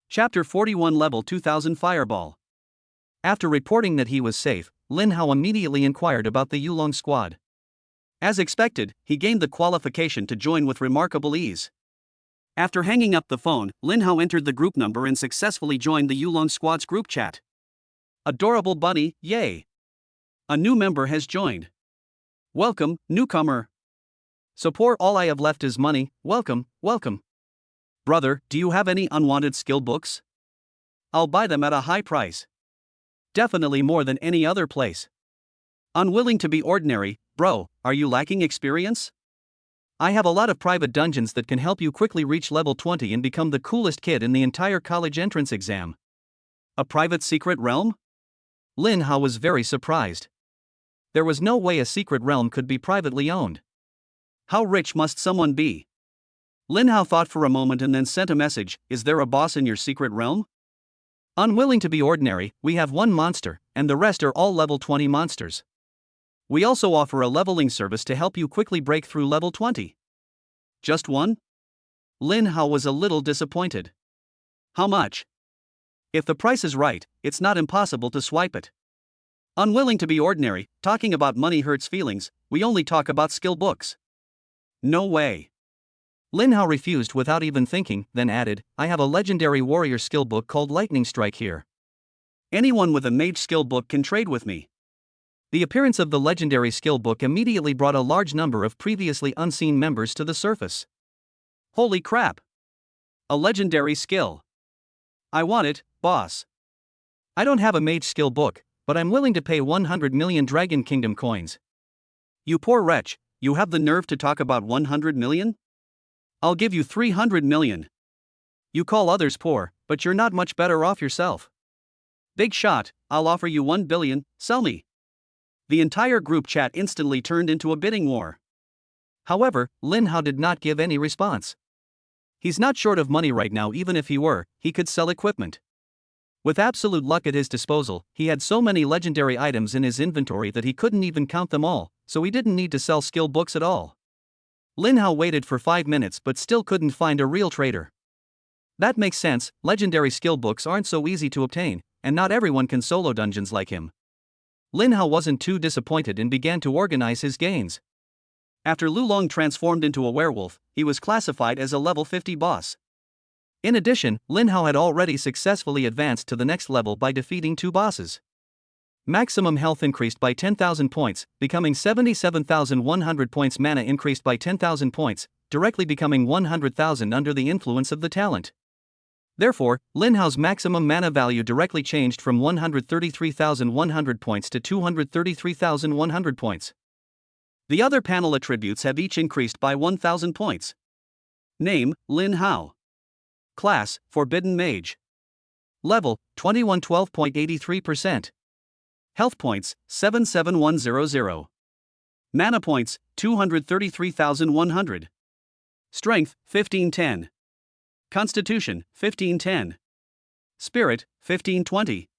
Chapter 41 Level 2000 Fireball. After reporting that he was safe, Lin Hao immediately inquired about the Yulong squad. As expected, he gained the qualification to join with remarkable ease. After hanging up the phone, Lin Hao entered the group number and successfully joined the Yulong squad's group chat. Adorable bunny, yay! A new member has joined. Welcome, newcomer. So poor, all I have left is money. Welcome, welcome. Brother, do you have any unwanted skill books? I'll buy them at a high price. Definitely more than any other place. Unwilling to be ordinary, bro, are you lacking experience? I have a lot of private dungeons that can help you quickly reach level 20 and become the coolest kid in the entire college entrance exam. A private secret realm? Lin Hao was very surprised. There was no way a secret realm could be privately owned. How rich must someone be? Lin Hao thought for a moment and then sent a message, "Is there a boss in your secret realm?" Unwilling to be ordinary, we have one monster, and the rest are all level 20 monsters. We also offer a leveling service to help you quickly break through level 20. Just one? Lin Hao was a little disappointed. How much? If the price is right, it's not impossible to swipe it. Unwilling to be ordinary, talking about money hurts feelings, we only talk about skill books. No way. Lin Hao refused without even thinking, then added, "I have a legendary warrior skill book called Lightning Strike here. Anyone with a mage skill book can trade with me." The appearance of the legendary skill book immediately brought a large number of previously unseen members to the surface. Holy crap! A legendary skill. I want it, boss. I don't have a mage skill book, but I'm willing to pay 100 million Dragon Kingdom coins. You poor wretch, you have the nerve to talk about 100 million? I'll give you 300 million. You call others poor, but you're not much better off yourself. Big shot, I'll offer you 1 billion, sell me. The entire group chat instantly turned into a bidding war. However, Lin Hao did not give any response. He's not short of money right now. Even if he were, he could sell equipment. With absolute luck at his disposal, he had so many legendary items in his inventory that he couldn't even count them all, so he didn't need to sell skill books at all. Lin Hao waited for 5 minutes but still couldn't find a real trader. That makes sense, legendary skill books aren't so easy to obtain, and not everyone can solo dungeons like him. Lin Hao wasn't too disappointed and began to organize his gains. After Lu Long transformed into a werewolf, he was classified as a level 50 boss. In addition, Lin Hao had already successfully advanced to the next level by defeating 2 bosses. Maximum health increased by 10,000 points, becoming 77,100 points. Mana increased by 10,000 points, directly becoming 100,000 under the influence of the talent. Therefore, Lin Hao's maximum mana value directly changed from 133,100 points to 233,100 points. The other panel attributes have each increased by 1,000 points. Name, Lin Hao. Class, Forbidden Mage. Level 21 12.83%. Health points 77100. Mana points 233,100. Strength 1510. Constitution 1510. Spirit 1520.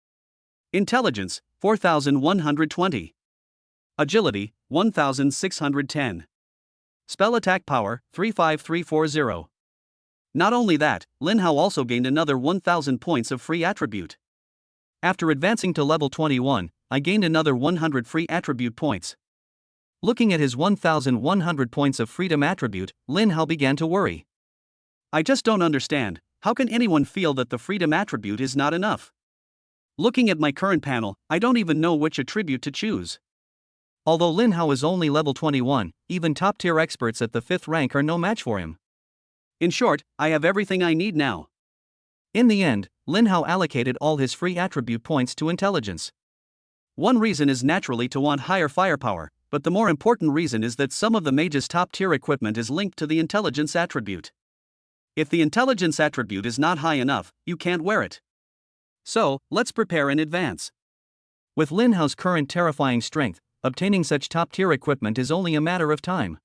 Intelligence 4120. Agility 1610. Spell attack power 35340. Not only that, Lin Hao also gained another 1000 points of free attribute. After advancing to level 21, I gained another 100 free attribute points. Looking at his 1100 points of freedom attribute, Lin Hao began to worry. I just don't understand, how can anyone feel that the freedom attribute is not enough? Looking at my current panel, I don't even know which attribute to choose. Although Lin Hao is only level 21, even top-tier experts at the 5th rank are no match for him. In short, I have everything I need now. In the end, Lin Hao allocated all his free attribute points to intelligence. One reason is naturally to want higher firepower, but the more important reason is that some of the mage's top-tier equipment is linked to the intelligence attribute. If the intelligence attribute is not high enough, you can't wear it. So, let's prepare in advance. With Lin Hao's current terrifying strength, obtaining such top-tier equipment is only a matter of time.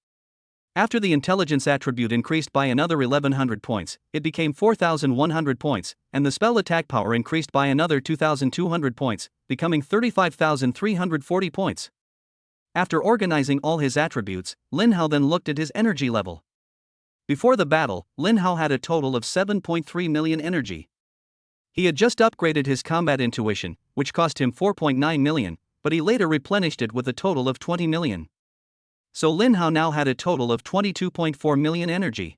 After the intelligence attribute increased by another 1100 points, it became 4100 points, and the spell attack power increased by another 2200 points, becoming 35,340 points. After organizing all his attributes, Lin Hao then looked at his energy level. Before the battle, Lin Hao had a total of 7.3 million energy. He had just upgraded his combat intuition, which cost him 4.9 million, but he later replenished it with a total of 20 million. So Lin Hao now had a total of 22.4 million energy.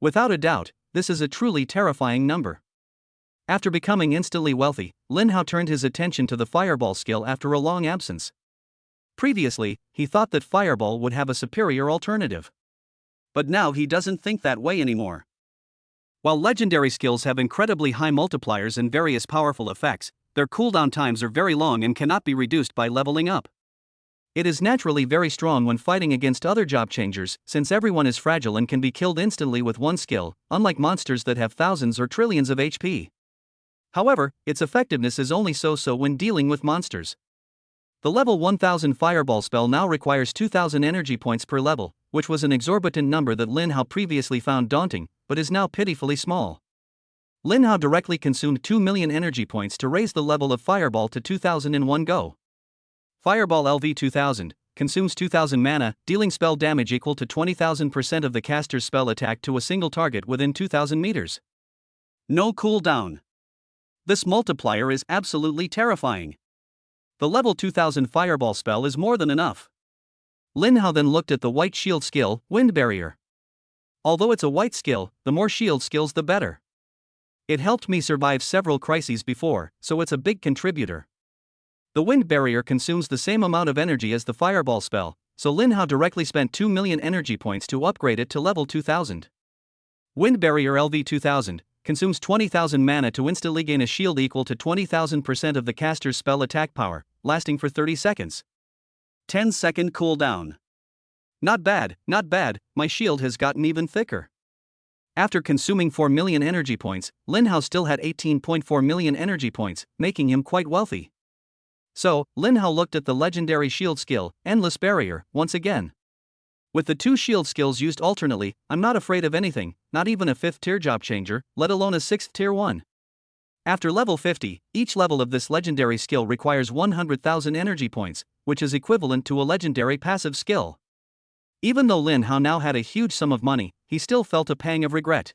Without a doubt, this is a truly terrifying number. After becoming instantly wealthy, Lin Hao turned his attention to the Fireball skill after a long absence. Previously, he thought that Fireball would have a superior alternative. But now he doesn't think that way anymore. While legendary skills have incredibly high multipliers and various powerful effects, their cooldown times are very long and cannot be reduced by leveling up. It is naturally very strong when fighting against other job changers, since everyone is fragile and can be killed instantly with one skill, unlike monsters that have thousands or trillions of HP. However, its effectiveness is only so-so when dealing with monsters. The level 1000 Fireball spell now requires 2000 energy points per level, which was an exorbitant number that Lin Hao previously found daunting, but is now pitifully small. Lin Hao directly consumed 2 million energy points to raise the level of Fireball to 2000 in one go. Fireball LV 2000 consumes 2000 mana, dealing spell damage equal to 20,000% of the caster's spell attack to a single target within 2000 meters. No cooldown. This multiplier is absolutely terrifying. The level 2000 Fireball spell is more than enough. Lin Hao then looked at the white shield skill, Wind Barrier. Although it's a white skill, the more shield skills the better. It helped me survive several crises before, so it's a big contributor. The Wind Barrier consumes the same amount of energy as the Fireball spell, so Lin Hao directly spent 2 million energy points to upgrade it to level 2000. Wind Barrier LV 2000 consumes 20,000 mana to instantly gain a shield equal to 20,000% of the caster's spell attack power, lasting for 30 seconds. 10-second cooldown. Not bad, not bad, my shield has gotten even thicker. After consuming 4 million energy points, Lin Hao still had 18.4 million energy points, making him quite wealthy. So, Lin Hao looked at the legendary shield skill, Endless Barrier, once again. With the two shield skills used alternately, I'm not afraid of anything, not even a 5th tier job changer, let alone a 6th tier one. After level 50, each level of this legendary skill requires 100,000 energy points, which is equivalent to a legendary passive skill. Even though Lin Hao now had a huge sum of money, he still felt a pang of regret.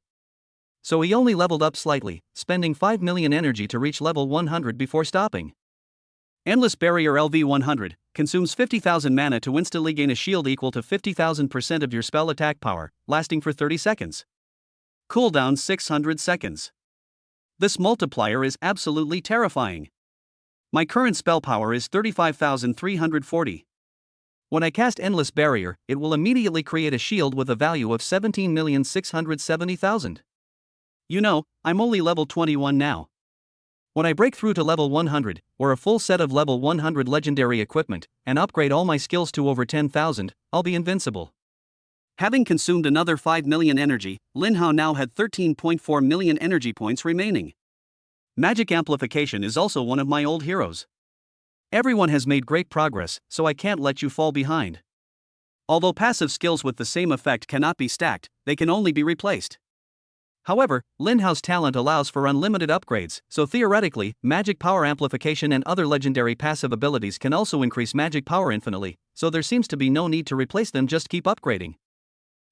So he only leveled up slightly, spending 5 million energy to reach level 100 before stopping. Endless Barrier LV 100 consumes 50,000 mana to instantly gain a shield equal to 50,000% of your spell attack power, lasting for 30 seconds. Cooldown 600 seconds. This multiplier is absolutely terrifying. My current spell power is 35,340. When I cast Endless Barrier, it will immediately create a shield with a value of 17,670,000. You know, I'm only level 21 now. When I break through to level 100, or a full set of level 100 legendary equipment, and upgrade all my skills to over 10,000, I'll be invincible. Having consumed another 5 million energy, Lin Hao now had 13.4 million energy points remaining. Magic amplification is also one of my old heroes. Everyone has made great progress, so I can't let you fall behind. Although passive skills with the same effect cannot be stacked, they can only be replaced. However, Lin Hao's talent allows for unlimited upgrades, so theoretically, magic power amplification and other legendary passive abilities can also increase magic power infinitely, so there seems to be no need to replace them, just keep upgrading.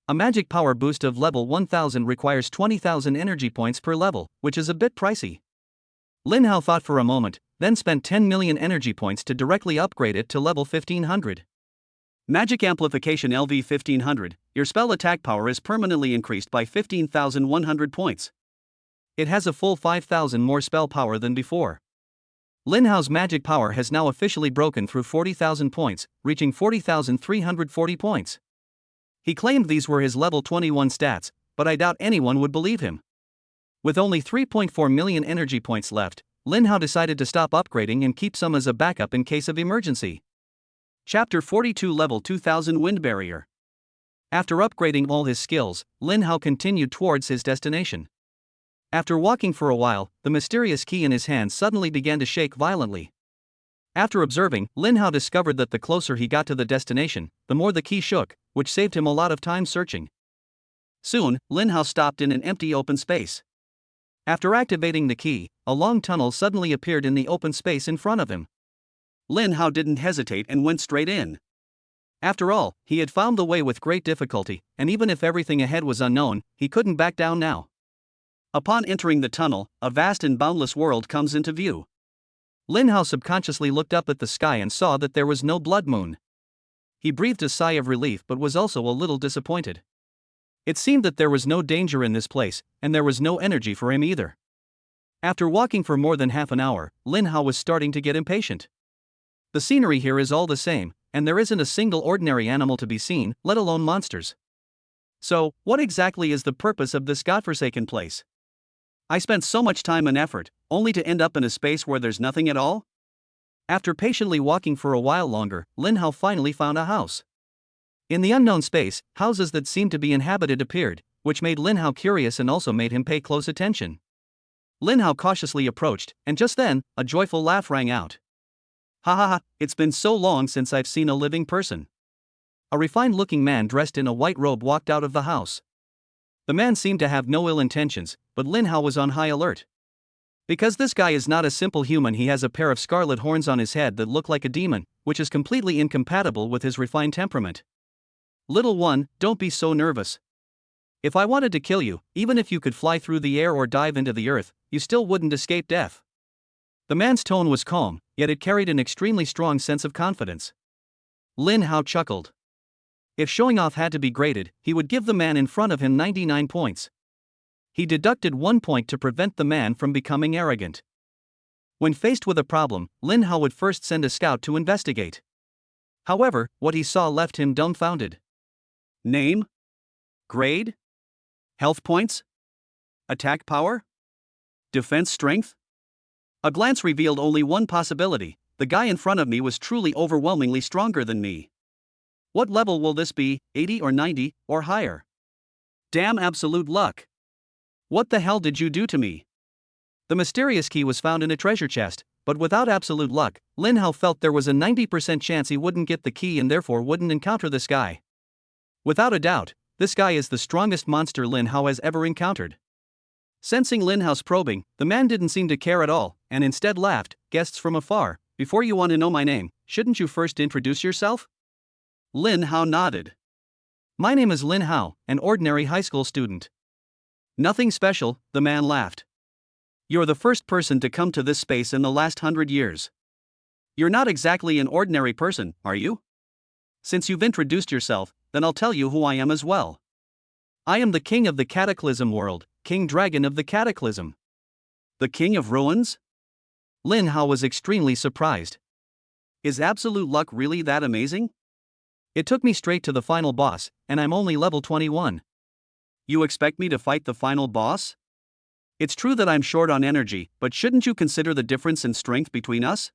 A magic power boost of level 1000 requires 20,000 energy points per level, which is a bit pricey. Lin Hao thought for a moment, then spent 10 million energy points to directly upgrade it to level 1500. Magic Amplification LV 1500, your spell attack power is permanently increased by 15,100 points. It has a full 5,000 more spell power than before. Lin Hao's magic power has now officially broken through 40,000 points, reaching 40,340 points. He claimed these were his level 21 stats, but I doubt anyone would believe him. With only 3.4 million energy points left, Lin Hao decided to stop upgrading and keep some as a backup in case of emergency. Chapter 42 Level 2000 Wind Barrier. After upgrading all his skills, Lin Hao continued towards his destination. After walking for a while, the mysterious key in his hand suddenly began to shake violently. After observing, Lin Hao discovered that the closer he got to the destination, the more the key shook, which saved him a lot of time searching. Soon, Lin Hao stopped in an empty open space. After activating the key, a long tunnel suddenly appeared in the open space in front of him. Lin Hao didn't hesitate and went straight in. After all, he had found the way with great difficulty, and even if everything ahead was unknown, he couldn't back down now. Upon entering the tunnel, a vast and boundless world comes into view. Lin Hao subconsciously looked up at the sky and saw that there was no blood moon. He breathed a sigh of relief but was also a little disappointed. It seemed that there was no danger in this place, and there was no energy for him either. After walking for more than half an hour, Lin Hao was starting to get impatient. The scenery here is all the same, and there isn't a single ordinary animal to be seen, let alone monsters. So, what exactly is the purpose of this godforsaken place? I spent so much time and effort, only to end up in a space where there's nothing at all? After patiently walking for a while longer, Lin Hao finally found a house. In the unknown space, houses that seemed to be inhabited appeared, which made Lin Hao curious and also made him pay close attention. Lin Hao cautiously approached, and just then, a joyful laugh rang out. Ha ha ha, it's been so long since I've seen a living person. A refined-looking man dressed in a white robe walked out of the house. The man seemed to have no ill intentions, but Lin Hao was on high alert. Because this guy is not a simple human, he has a pair of scarlet horns on his head that look like a demon, which is completely incompatible with his refined temperament. Little one, don't be so nervous. If I wanted to kill you, even if you could fly through the air or dive into the earth, you still wouldn't escape death. The man's tone was calm, yet it carried an extremely strong sense of confidence. Lin Hao chuckled. If showing off had to be graded, he would give the man in front of him 99 points. He deducted 1 point to prevent the man from becoming arrogant. When faced with a problem, Lin Hao would first send a scout to investigate. However, what he saw left him dumbfounded. Name? Grade? Health points? Attack power? Defense strength? A glance revealed only one possibility: the guy in front of me was truly overwhelmingly stronger than me. What level will this be, 80 or 90, or higher? Damn absolute luck. What the hell did you do to me? The mysterious key was found in a treasure chest, but without absolute luck, Lin Hao felt there was a 90% chance he wouldn't get the key and therefore wouldn't encounter this guy. Without a doubt, this guy is the strongest monster Lin Hao has ever encountered. Sensing Lin Hao's probing, the man didn't seem to care at all, and instead laughed. Guests from afar, before you want to know my name, shouldn't you first introduce yourself? Lin Hao nodded. My name is Lin Hao, an ordinary high school student. Nothing special, the man laughed. You're the first person to come to this space in the last 100 years. You're not exactly an ordinary person, are you? Since you've introduced yourself, then I'll tell you who I am as well. I am the king of the Cataclysm world, King Dragon of the Cataclysm. The King of Ruins? Lin Hao was extremely surprised. Is absolute luck really that amazing? It took me straight to the final boss, and I'm only level 21. You expect me to fight the final boss? It's true that I'm short on energy, but shouldn't you consider the difference in strength between us?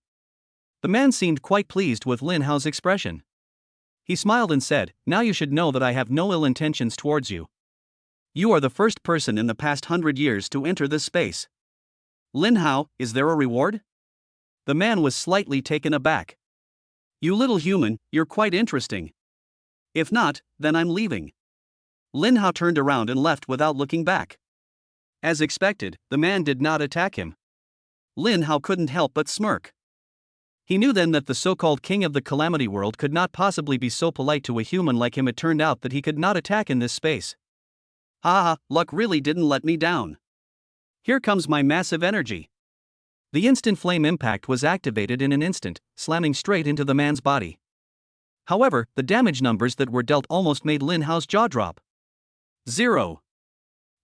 The man seemed quite pleased with Lin Hao's expression. He smiled and said, now you should know that I have no ill intentions towards you. You are the first person in the past 100 years to enter this space. Lin Hao, is there a reward? The man was slightly taken aback. You little human, you're quite interesting. If not, then I'm leaving. Lin Hao turned around and left without looking back. As expected, the man did not attack him. Lin Hao couldn't help but smirk. He knew then that the so-called king of the calamity world could not possibly be so polite to a human like him. It turned out that he could not attack in this space. Haha, luck really didn't let me down. Here comes my massive energy. The instant flame impact was activated in an instant, slamming straight into the man's body. However, the damage numbers that were dealt almost made Lin Hao's jaw drop. 0.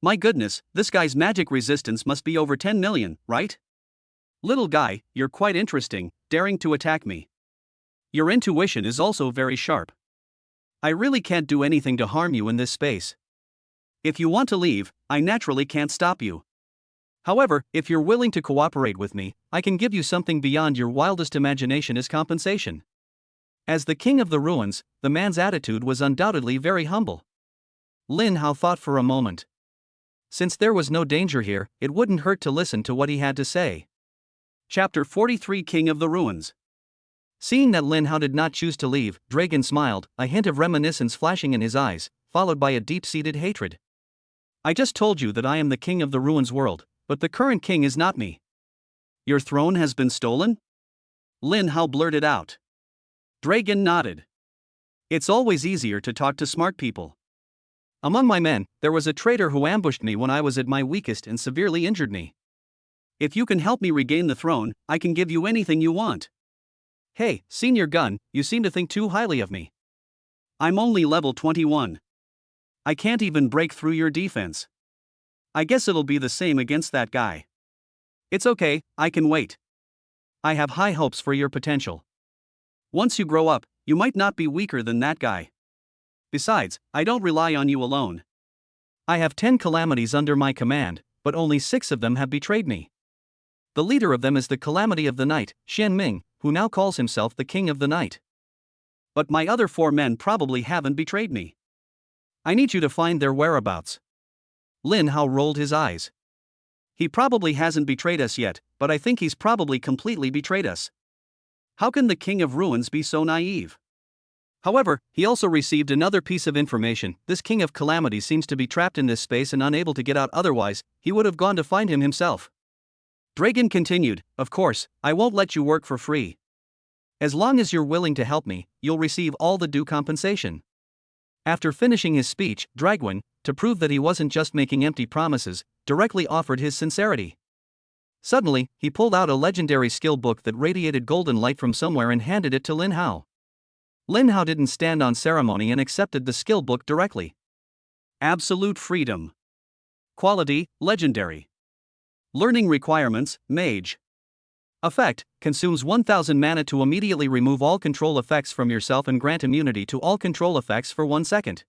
My goodness, this guy's magic resistance must be over 10 million, right? Little guy, you're quite interesting, daring to attack me. Your intuition is also very sharp. I really can't do anything to harm you in this space. If you want to leave, I naturally can't stop you. However, if you're willing to cooperate with me, I can give you something beyond your wildest imagination as compensation. As the king of the ruins, the man's attitude was undoubtedly very humble. Lin Hao thought for a moment. Since there was no danger here, it wouldn't hurt to listen to what he had to say. Chapter 43 King of the Ruins. Seeing that Lin Hao did not choose to leave, Dragon smiled, a hint of reminiscence flashing in his eyes, followed by a deep-seated hatred. I just told you that I am the king of the ruins world, but the current king is not me. Your throne has been stolen? Lin Hao blurted out. Dragon nodded. It's always easier to talk to smart people. Among my men, there was a traitor who ambushed me when I was at my weakest and severely injured me. If you can help me regain the throne, I can give you anything you want. Hey, Senior Gun, you seem to think too highly of me. I'm only level 21. I can't even break through your defense. I guess it'll be the same against that guy. It's okay, I can wait. I have high hopes for your potential. Once you grow up, you might not be weaker than that guy. Besides, I don't rely on you alone. I have 10 calamities under my command, but only 6 of them have betrayed me. The leader of them is the Calamity of the Night, Xian Ming, who now calls himself the King of the Night. But my other 4 men probably haven't betrayed me. I need you to find their whereabouts. Lin Hao rolled his eyes. He probably hasn't betrayed us yet, but I think he's probably completely betrayed us. How can the King of Ruins be so naive? However, he also received another piece of information. This King of Calamity seems to be trapped in this space and unable to get out, otherwise, he would have gone to find him himself. Dragon continued, of course, I won't let you work for free. As long as you're willing to help me, you'll receive all the due compensation. After finishing his speech, Dragon, to prove that he wasn't just making empty promises, directly offered his sincerity. Suddenly, he pulled out a legendary skill book that radiated golden light from somewhere and handed it to Lin Hao. Lin Hao didn't stand on ceremony and accepted the skill book directly. Absolute freedom. Quality, legendary. Learning requirements, Mage. Effect, consumes 1000 mana to immediately remove all control effects from yourself and grant immunity to all control effects for 1 second.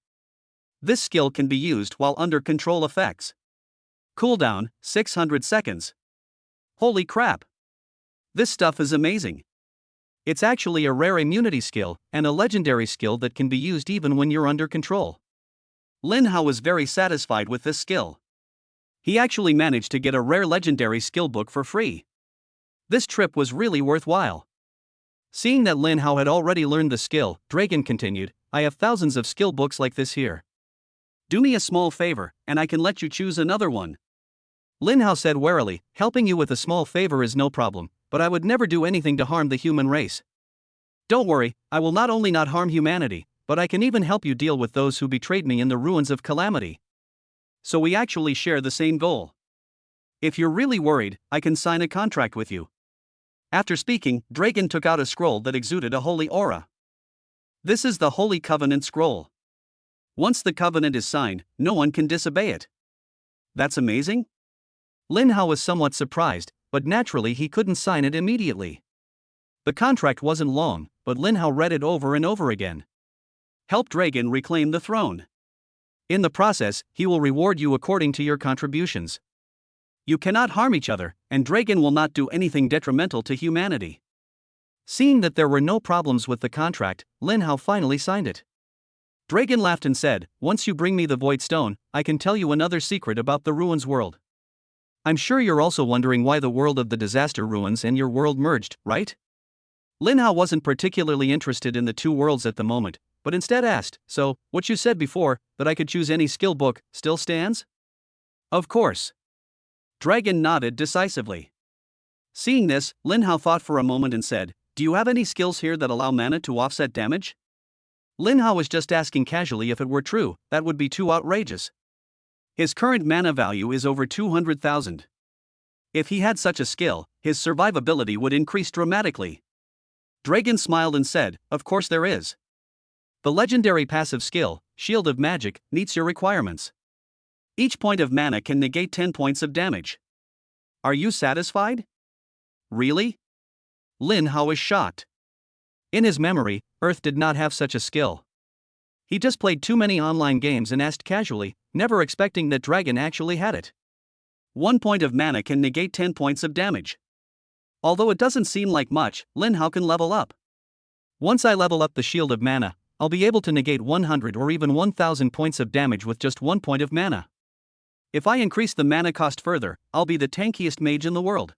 This skill can be used while under control effects. Cooldown, 600 seconds. Holy crap! This stuff is amazing. It's actually a rare immunity skill, and a legendary skill that can be used even when you're under control. Lin Hao was very satisfied with this skill. He actually managed to get a rare legendary skill book for free. This trip was really worthwhile. Seeing that Lin Hao had already learned the skill, Dragon continued, I have thousands of skill books like this here. Do me a small favor, and I can let you choose another one. Lin Hao said warily, helping you with a small favor is no problem, but I would never do anything to harm the human race. Don't worry, I will not only not harm humanity, but I can even help you deal with those who betrayed me in the ruins of calamity. So we actually share the same goal. If you're really worried, I can sign a contract with you. After speaking, Dragon took out a scroll that exuded a holy aura. This is the Holy Covenant scroll. Once the covenant is signed, no one can disobey it. That's amazing? Lin Hao was somewhat surprised, but naturally he couldn't sign it immediately. The contract wasn't long, but Lin Hao read it over and over again. Help Dragon reclaim the throne. In the process, he will reward you according to your contributions. You cannot harm each other, and Dragon will not do anything detrimental to humanity. Seeing that there were no problems with the contract, Lin Hao finally signed it. Dragon laughed and said, once you bring me the Void Stone, I can tell you another secret about the Ruins world. I'm sure you're also wondering why the world of the disaster ruins and your world merged, right? Lin Hao wasn't particularly interested in the two worlds at the moment, but instead asked, so, what you said before, that I could choose any skill book, still stands? Of course. Dragon nodded decisively. Seeing this, Lin Hao thought for a moment and said, do you have any skills here that allow mana to offset damage? Lin Hao was just asking casually if it were true, that would be too outrageous. His current mana value is over 200,000. If he had such a skill, his survivability would increase dramatically. Dragon smiled and said, of course there is. The legendary passive skill, Shield of Magic, meets your requirements. Each point of mana can negate 10 points of damage. Are you satisfied? Really? Lin Hao was shocked. In his memory, Earth did not have such a skill. He just played too many online games and asked casually, never expecting that Dragon actually had it. 1 point of mana can negate 10 points of damage. Although it doesn't seem like much, Lin Hao can level up. Once I level up the Shield of Mana, I'll be able to negate 100 or even 1000 points of damage with just 1 point of mana. If I increase the mana cost further, I'll be the tankiest mage in the world.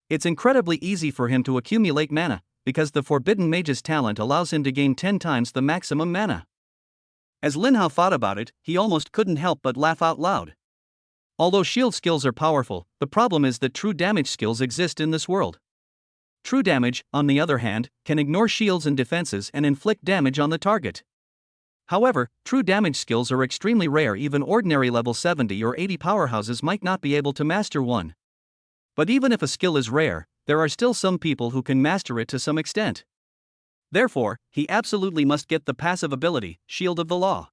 It's incredibly easy for him to accumulate mana, because the Forbidden Mage's talent allows him to gain 10 times the maximum mana. As Lin Hao thought about it, he almost couldn't help but laugh out loud. Although shield skills are powerful, the problem is that true damage skills exist in this world. True damage, on the other hand, can ignore shields and defenses and inflict damage on the target. However, true damage skills are extremely rare. Even ordinary level 70 or 80 powerhouses might not be able to master one. But even if a skill is rare, there are still some people who can master it to some extent. Therefore, he absolutely must get the passive ability, Shield of the Law.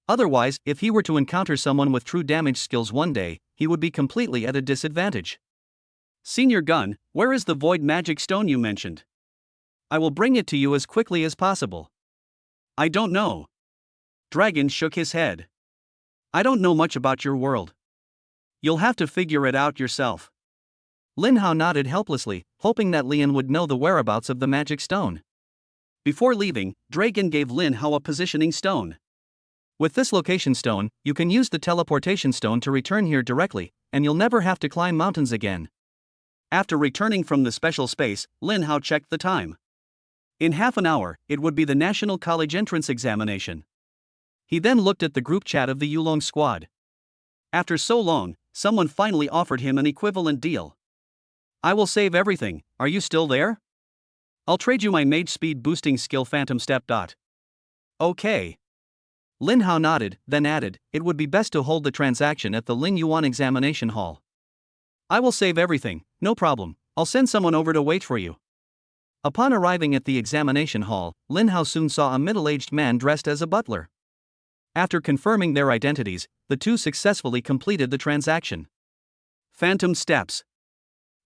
Otherwise, if he were to encounter someone with true damage skills one day, he would be completely at a disadvantage. Senior Gun, where is the Void Magic Stone you mentioned? I will bring it to you as quickly as possible. I don't know. Dragon shook his head. I don't know much about your world. You'll have to figure it out yourself. Lin Hao nodded helplessly, hoping that Lian would know the whereabouts of the magic stone. Before leaving, Dragon gave Lin Hao a positioning stone. With this location stone, you can use the teleportation stone to return here directly, and you'll never have to climb mountains again. After returning from the special space, Lin Hao checked the time. In half an hour, it would be the National College entrance examination. He then looked at the group chat of the Yulong squad. After so long, someone finally offered him an equivalent deal. I will save everything, are you still there? I'll trade you my mage speed boosting skill Phantom Step. Okay. Lin Hao nodded, then added, it would be best to hold the transaction at the Lin Yuan examination hall. I will save everything, no problem, I'll send someone over to wait for you. Upon arriving at the examination hall, Lin Hao soon saw a middle-aged man dressed as a butler. After confirming their identities, the two successfully completed the transaction. Phantom Steps.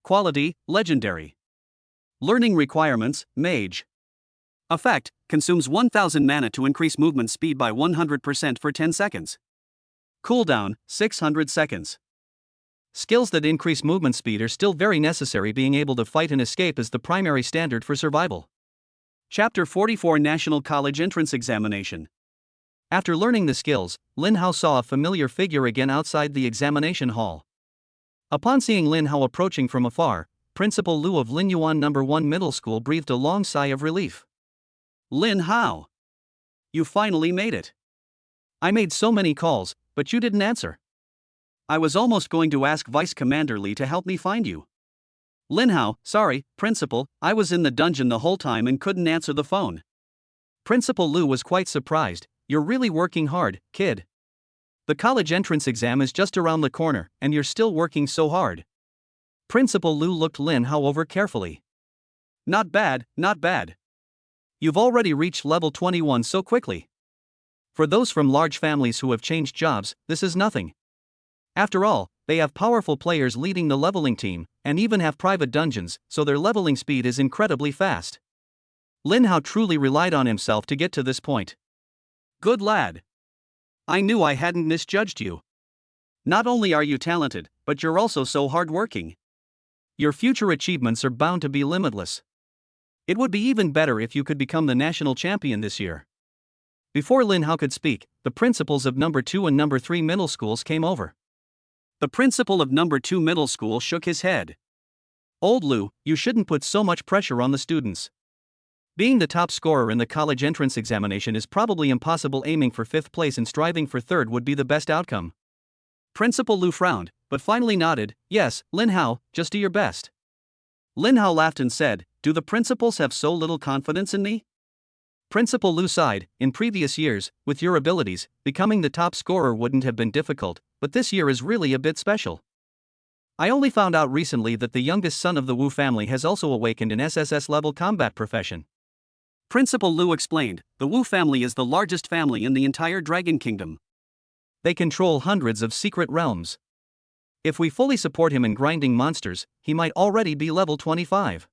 Quality, Legendary. Learning requirements, Mage. Effect, consumes 1000 mana to increase movement speed by 100% for 10 seconds. Cooldown, 600 seconds. Skills that increase movement speed are still very necessary. Being able to fight and escape is the primary standard for survival. Chapter 44 National College Entrance Examination. After learning the skills, Lin Hao saw a familiar figure again outside the examination hall. Upon seeing Lin Hao approaching from afar, Principal Lu of Lin Yuan No. 1 Middle School breathed a long sigh of relief. Lin Hao! You finally made it. I made so many calls, but you didn't answer. I was almost going to ask Vice Commander Li to help me find you. Lin Hao, sorry, Principal, I was in the dungeon the whole time and couldn't answer the phone. Principal Lu was quite surprised. You're really working hard, kid. The college entrance exam is just around the corner, and you're still working so hard. Principal Lu looked Lin Hao over carefully. Not bad, not bad. You've already reached level 21 so quickly. For those from large families who have changed jobs, this is nothing. After all, they have powerful players leading the leveling team, and even have private dungeons, so their leveling speed is incredibly fast. Lin Hao truly relied on himself to get to this point. Good lad. I knew I hadn't misjudged you. Not only are you talented, but you're also so hardworking. Your future achievements are bound to be limitless. It would be even better if you could become the national champion this year. Before Lin Hao could speak, the principals of No. 2 and No. 3 middle schools came over. The principal of number 2 middle school shook his head. Old Lou, you shouldn't put so much pressure on the students. Being the top scorer in the college entrance examination is probably impossible. Aiming for 5th place and striving for 3rd would be the best outcome. Principal Lou frowned, but finally nodded. Yes, Lin Hao, just do your best. Lin Hao laughed and said, do the principals have so little confidence in me? Principal Lou sighed. In previous years, with your abilities, becoming the top scorer wouldn't have been difficult, but this year is really a bit special. I only found out recently that the youngest son of the Wu family has also awakened an SSS-level combat profession. Principal Lou explained, the Wu family is the largest family in the entire Dragon Kingdom. They control hundreds of secret realms. If we fully support him in grinding monsters, he might already be level 25.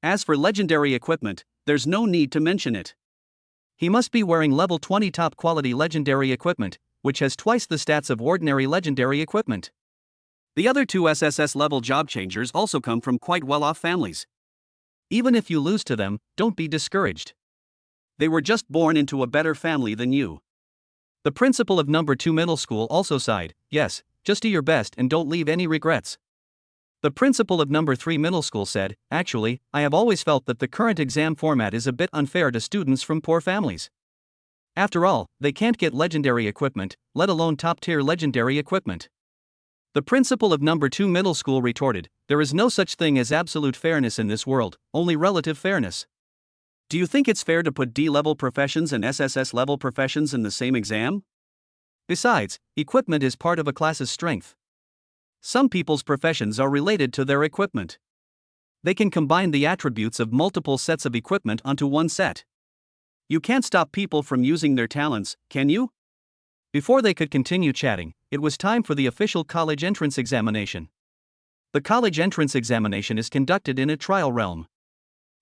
As for legendary equipment, there's no need to mention it. He must be wearing level 20 top quality legendary equipment, which has twice the stats of ordinary legendary equipment. The other 2 SSS level job changers also come from quite well-off families. Even if you lose to them, don't be discouraged. They were just born into a better family than you. The principal of number 2 middle school also sighed. Yes, just do your best and don't leave any regrets. The principal of number 3 middle school said, actually, I have always felt that the current exam format is a bit unfair to students from poor families. After all, they can't get legendary equipment, let alone top-tier legendary equipment. The principal of number 2 middle school retorted, there is no such thing as absolute fairness in this world, only relative fairness. Do you think it's fair to put D-level professions and SSS-level professions in the same exam? Besides, equipment is part of a class's strength. Some people's professions are related to their equipment. They can combine the attributes of multiple sets of equipment onto one set. You can't stop people from using their talents, can you? Before they could continue chatting, it was time for the official college entrance examination. The college entrance examination is conducted in a trial realm.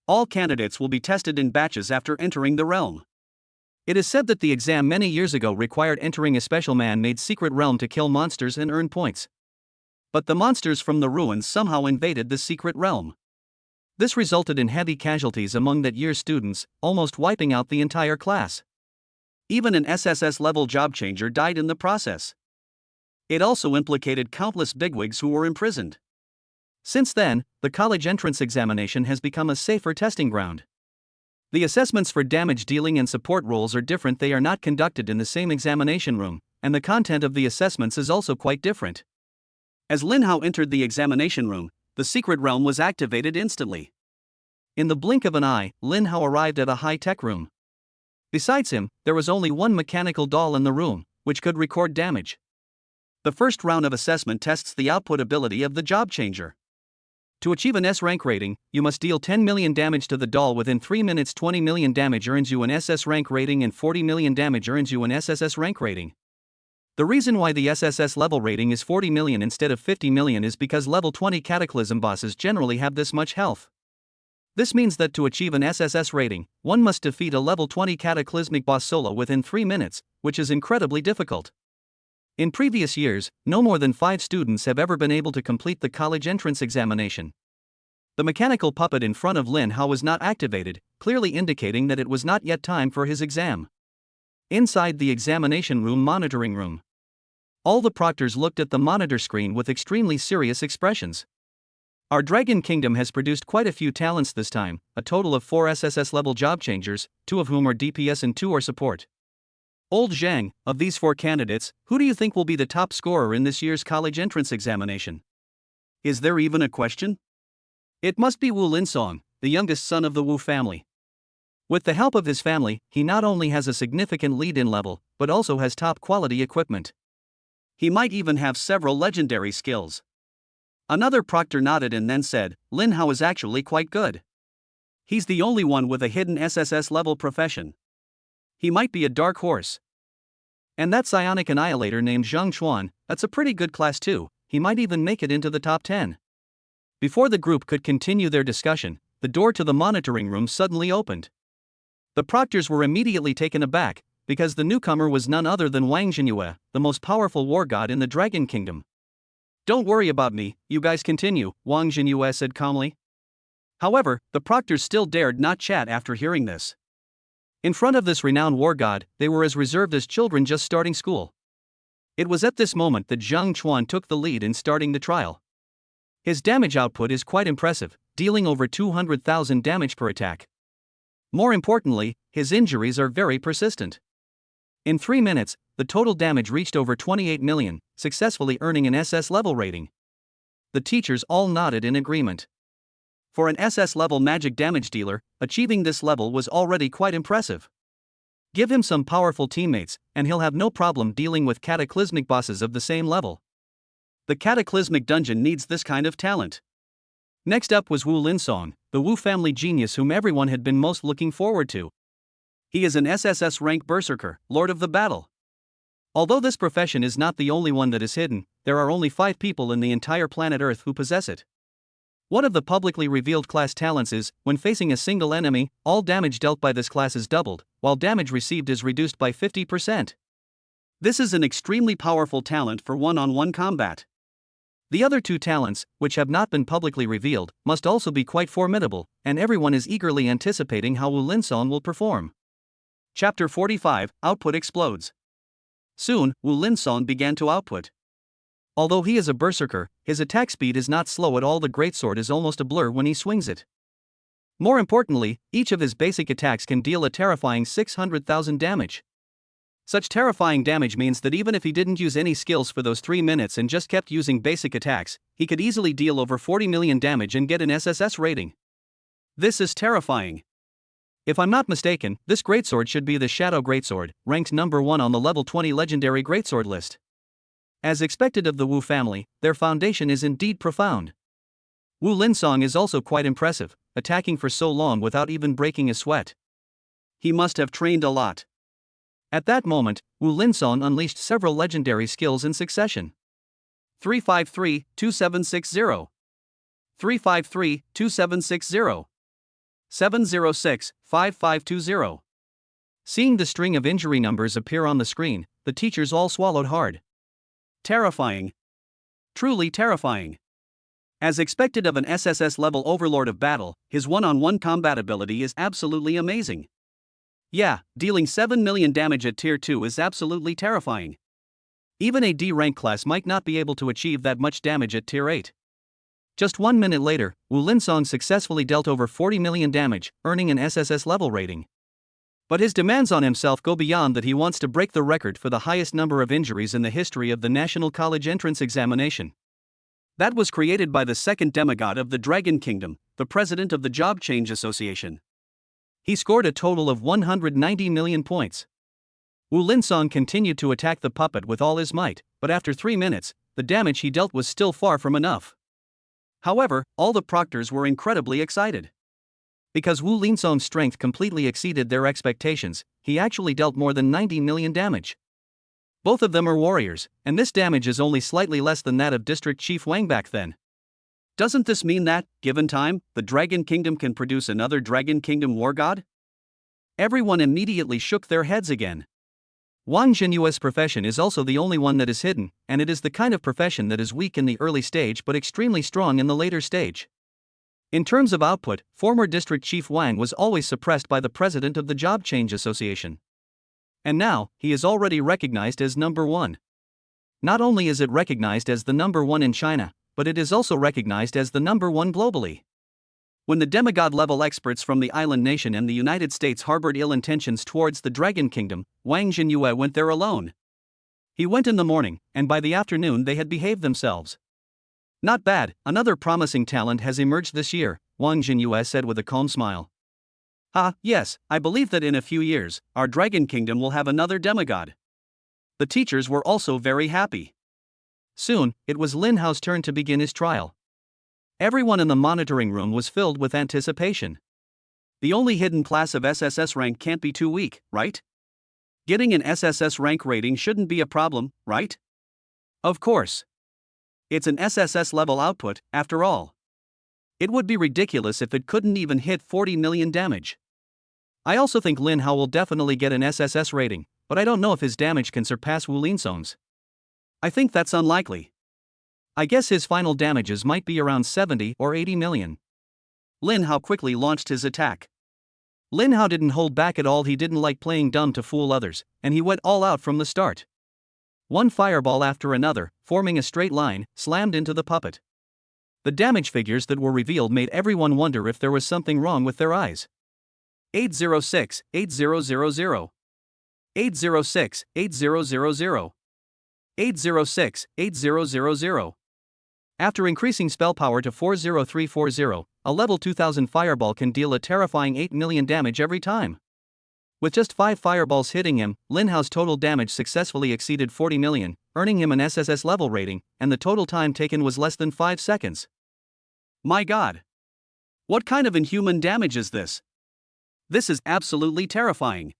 All candidates will be tested in batches after entering the realm. It is said that the exam many years ago required entering a special man-made secret realm to kill monsters and earn points. But the monsters from the ruins somehow invaded the secret realm. This resulted in heavy casualties among that year's students, almost wiping out the entire class. Even an SSS-level job changer died in the process. It also implicated countless bigwigs who were imprisoned. Since then, the college entrance examination has become a safer testing ground. The assessments for damage dealing and support roles are different. They are not conducted in the same examination room, and the content of the assessments is also quite different. As Lin Hao entered the examination room, the secret realm was activated instantly. In the blink of an eye, Lin Hao arrived at a high-tech room. Besides him, there was only one mechanical doll in the room, which could record damage. The first round of assessment tests the output ability of the job changer. To achieve an S rank rating, you must deal 10 million damage to the doll within 3 minutes. 20 million damage earns you an SS rank rating and 40 million damage earns you an SSS rank rating. The reason why the SSS level rating is 40 million instead of 50 million is because level 20 cataclysm bosses generally have this much health. This means that to achieve an SSS rating, one must defeat a level 20 cataclysmic boss solo within 3 minutes, which is incredibly difficult. In previous years, no more than 5 students have ever been able to complete the college entrance examination. The mechanical puppet in front of Lin Hao was not activated, clearly indicating that it was not yet time for his exam. Inside the examination room monitoring room, all the proctors looked at the monitor screen with extremely serious expressions. Our Dragon Kingdom has produced quite a few talents this time, a total of 4 SSS level job changers, 2 of whom are DPS and 2 are support. Old Zhang, of these 4 candidates, who do you think will be the top scorer in this year's college entrance examination? Is there even a question? It must be Wu Linsong, the youngest son of the Wu family. With the help of his family, he not only has a significant lead in level, but also has top quality equipment. He might even have several legendary skills. Another proctor nodded and then said, Lin Hao is actually quite good. He's the only one with a hidden SSS level profession. He might be a dark horse. And that psionic annihilator named Zhang Xuan, that's a pretty good class too, he might even make it into the top 10. Before the group could continue their discussion, the door to the monitoring room suddenly opened. The proctors were immediately taken aback, because the newcomer was none other than Wang Jinyue, the most powerful war god in the Dragon Kingdom. Don't worry about me, you guys continue, Wang Jinyue said calmly. However, the proctors still dared not chat after hearing this. In front of this renowned war god, they were as reserved as children just starting school. It was at this moment that Zhang Chuan took the lead in starting the trial. His damage output is quite impressive, dealing over 200,000 damage per attack. More importantly, his injuries are very persistent. In 3 minutes, the total damage reached over 28 million, successfully earning an SS level rating. The teachers all nodded in agreement. For an SS level magic damage dealer, achieving this level was already quite impressive. Give him some powerful teammates, and he'll have no problem dealing with cataclysmic bosses of the same level. The cataclysmic dungeon needs this kind of talent. Next up was Wu Linsong, the Wu family genius whom everyone had been most looking forward to. He is an SSS rank berserker, Lord of the Battle. Although this profession is not the only one that is hidden, there are only 5 people in the entire planet Earth who possess it. One of the publicly revealed class talents is, when facing a single enemy, all damage dealt by this class is doubled, while damage received is reduced by 50%. This is an extremely powerful talent for one-on-one combat. The other 2 talents, which have not been publicly revealed, must also be quite formidable, and everyone is eagerly anticipating how Wu Linsong will perform. Chapter 45, Output Explodes. Soon, Wu Linsong began to output. Although he is a berserker, his attack speed is not slow at all. The greatsword is almost a blur when he swings it. More importantly, each of his basic attacks can deal a terrifying 600,000 damage. Such terrifying damage means that even if he didn't use any skills for those 3 minutes and just kept using basic attacks, he could easily deal over 40 million damage and get an SSS rating. This is terrifying. If I'm not mistaken, this greatsword should be the Shadow Greatsword, ranked number 1 on the level 20 legendary greatsword list. As expected of the Wu family, their foundation is indeed profound. Wu Linsong is also quite impressive, attacking for so long without even breaking a sweat. He must have trained a lot. At that moment, Wu Linsong unleashed several legendary skills in succession. 353-2760. 353-2760. 706-5520. Seeing the string of injury numbers appear on the screen, the teachers all swallowed hard. Terrifying. Truly terrifying. As expected of an SSS level overlord of battle, his one-on-one combat ability is absolutely amazing. Yeah, dealing 7 million damage at tier 2 is absolutely terrifying. Even a D rank class might not be able to achieve that much damage at tier 8. Just 1 minute later, Wu Linsong successfully dealt over 40 million damage, earning an SSS level rating. But his demands on himself go beyond that. He wants to break the record for the highest number of injuries in the history of the National College Entrance Examination. That was created by the second demigod of the Dragon Kingdom, the president of the Job Change Association. He scored a total of 190 million points. Wu Linsong continued to attack the puppet with all his might, but after 3 minutes, the damage he dealt was still far from enough. However, all the proctors were incredibly excited. Because Wu Linsong's strength completely exceeded their expectations, he actually dealt more than 90 million damage. Both of them are warriors, and this damage is only slightly less than that of District Chief Wang back then. Doesn't this mean that, given time, the Dragon Kingdom can produce another Dragon Kingdom war god? Everyone immediately shook their heads again. Wang Jinyue's profession is also the only one that is hidden, and it is the kind of profession that is weak in the early stage but extremely strong in the later stage. In terms of output, former District Chief Wang was always suppressed by the president of the Job Change Association. And now, he is already recognized as number 1. Not only is it recognized as the number 1 in China, but it is also recognized as the number 1 globally. When the demigod-level experts from the island nation and the United States harbored ill intentions towards the Dragon Kingdom, Wang Jinyue went there alone. He went in the morning, and by the afternoon they had behaved themselves. Not bad, another promising talent has emerged this year, Wang Jinyue said with a calm smile. Yes, I believe that in a few years, our Dragon Kingdom will have another demigod. The teachers were also very happy. Soon, it was Lin Hao's turn to begin his trial. Everyone in the monitoring room was filled with anticipation. The only hidden class of SSS rank can't be too weak, right? Getting an SSS rank rating shouldn't be a problem, right? Of course. It's an SSS level output, after all. It would be ridiculous if it couldn't even hit 40 million damage. I also think Lin Hao will definitely get an SSS rating, but I don't know if his damage can surpass Wu Linsong's. I think that's unlikely. I guess his final damages might be around 70 or 80 million. Lin Hao quickly launched his attack. Lin Hao didn't hold back at all. He didn't like playing dumb to fool others, and he went all out from the start. One fireball after another, forming a straight line, slammed into the puppet. The damage figures that were revealed made everyone wonder if there was something wrong with their eyes. 806, 8000. 806, 8000. 806, 8000. After increasing spell power to 40340, a level 2000 fireball can deal a terrifying 8 million damage every time. With just 5 fireballs hitting him, Lin Hao's total damage successfully exceeded 40 million, earning him an SSS level rating, and the total time taken was less than 5 seconds. My god! What kind of inhuman damage is this? This is absolutely terrifying.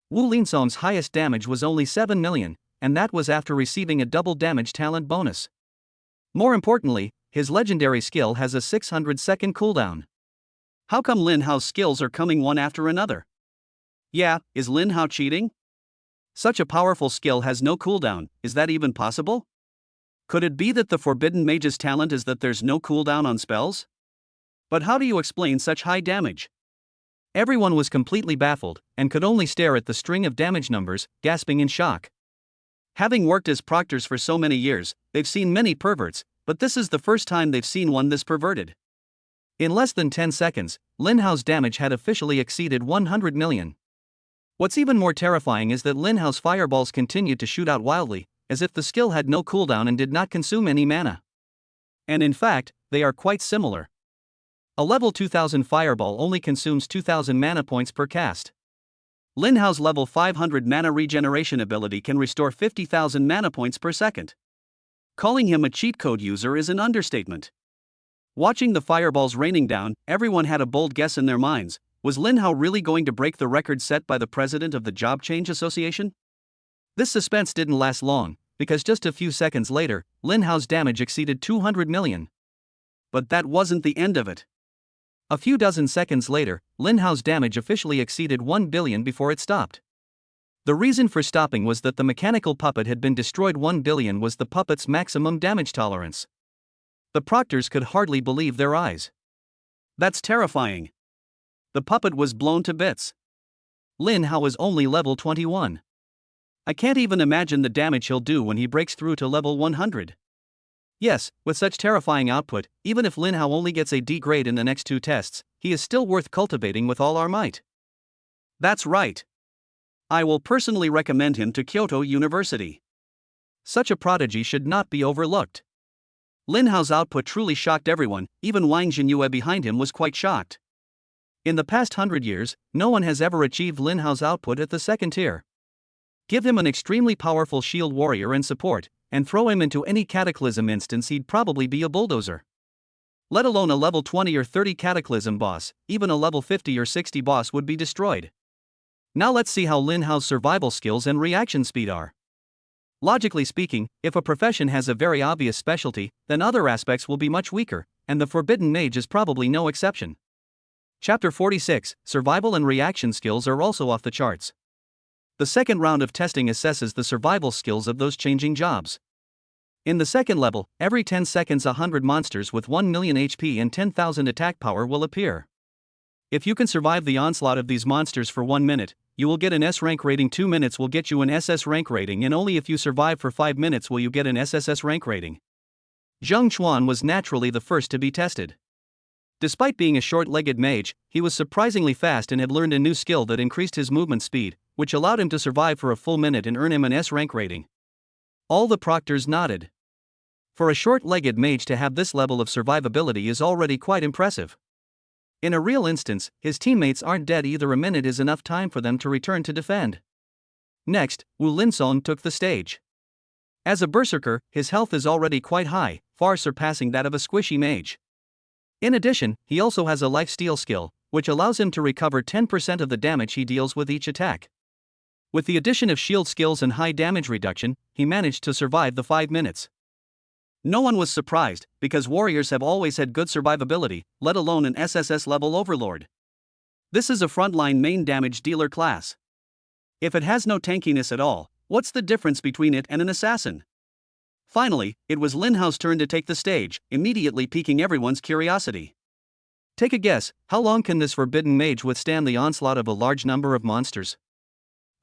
Wu Linsong's highest damage was only 7 million, and that was after receiving a double damage talent bonus. More importantly, his legendary skill has a 600-second cooldown. How come Lin Hao's skills are coming one after another? Yeah, is Lin Hao cheating? Such a powerful skill has no cooldown, is that even possible? Could it be that the Forbidden Mage's talent is that there's no cooldown on spells? But how do you explain such high damage? Everyone was completely baffled, and could only stare at the string of damage numbers, gasping in shock. Having worked as proctors for so many years, they've seen many perverts, but this is the first time they've seen one this perverted. In less than 10 seconds, Lin Hao's damage had officially exceeded 100 million. What's even more terrifying is that Lin Hao's fireballs continued to shoot out wildly, as if the skill had no cooldown and did not consume any mana. And in fact, they are quite similar. A level 2000 fireball only consumes 2000 mana points per cast. Lin Hao's level 500 mana regeneration ability can restore 50,000 mana points per second. Calling him a cheat code user is an understatement. Watching the fireballs raining down, everyone had a bold guess in their minds. Was Lin Hao really going to break the record set by the president of the Job Change Association? This suspense didn't last long, because just a few seconds later, Lin Hao's damage exceeded 200 million. But that wasn't the end of it. A few dozen seconds later, Lin Hao's damage officially exceeded 1 billion before it stopped. The reason for stopping was that the mechanical puppet had been destroyed. 1 billion was the puppet's maximum damage tolerance. The proctors could hardly believe their eyes. That's terrifying. The puppet was blown to bits. Lin Hao is only level 21. I can't even imagine the damage he'll do when he breaks through to level 100. Yes, with such terrifying output, even if Lin Hao only gets a D grade in the next 2 tests, he is still worth cultivating with all our might. That's right. I will personally recommend him to Kyoto University. Such a prodigy should not be overlooked. Lin Hao's output truly shocked everyone, even Wang Jinyue behind him was quite shocked. In the past 100 years, no one has ever achieved Lin Hao's output at the second tier. Give him an extremely powerful shield warrior and support, and throw him into any cataclysm instance, he'd probably be a bulldozer. Let alone a level 20 or 30 cataclysm boss, even a level 50 or 60 boss would be destroyed. Now let's see how Lin Hao's survival skills and reaction speed are. Logically speaking, if a profession has a very obvious specialty, then other aspects will be much weaker, and the Forbidden Mage is probably no exception. Chapter 46, Survival and Reaction Skills are also off the charts. The second round of testing assesses the survival skills of those changing jobs. In the second level, every 10 seconds 100 monsters with 1 million HP and 10,000 attack power will appear. If you can survive the onslaught of these monsters for 1 minute, you will get an S rank rating. 2 minutes will get you an SS rank rating, and only if you survive for 5 minutes will you get an SSS rank rating. Zheng Chuan was naturally the first to be tested. Despite being a short-legged mage, he was surprisingly fast and had learned a new skill that increased his movement speed, which allowed him to survive for a full minute and earn him an S rank rating. All the proctors nodded. For a short-legged mage to have this level of survivability is already quite impressive. In a real instance, his teammates aren't dead either. A minute is enough time for them to return to defend. Next, Wu Linsong took the stage. As a berserker, his health is already quite high, far surpassing that of a squishy mage. In addition, he also has a lifesteal skill, which allows him to recover 10% of the damage he deals with each attack. With the addition of shield skills and high damage reduction, he managed to survive the 5 minutes. No one was surprised, because warriors have always had good survivability, let alone an SSS level overlord. This is a frontline main damage dealer class. If it has no tankiness at all, what's the difference between it and an assassin? Finally, it was Lin Hao's turn to take the stage, immediately piquing everyone's curiosity. Take a guess, how long can this Forbidden Mage withstand the onslaught of a large number of monsters?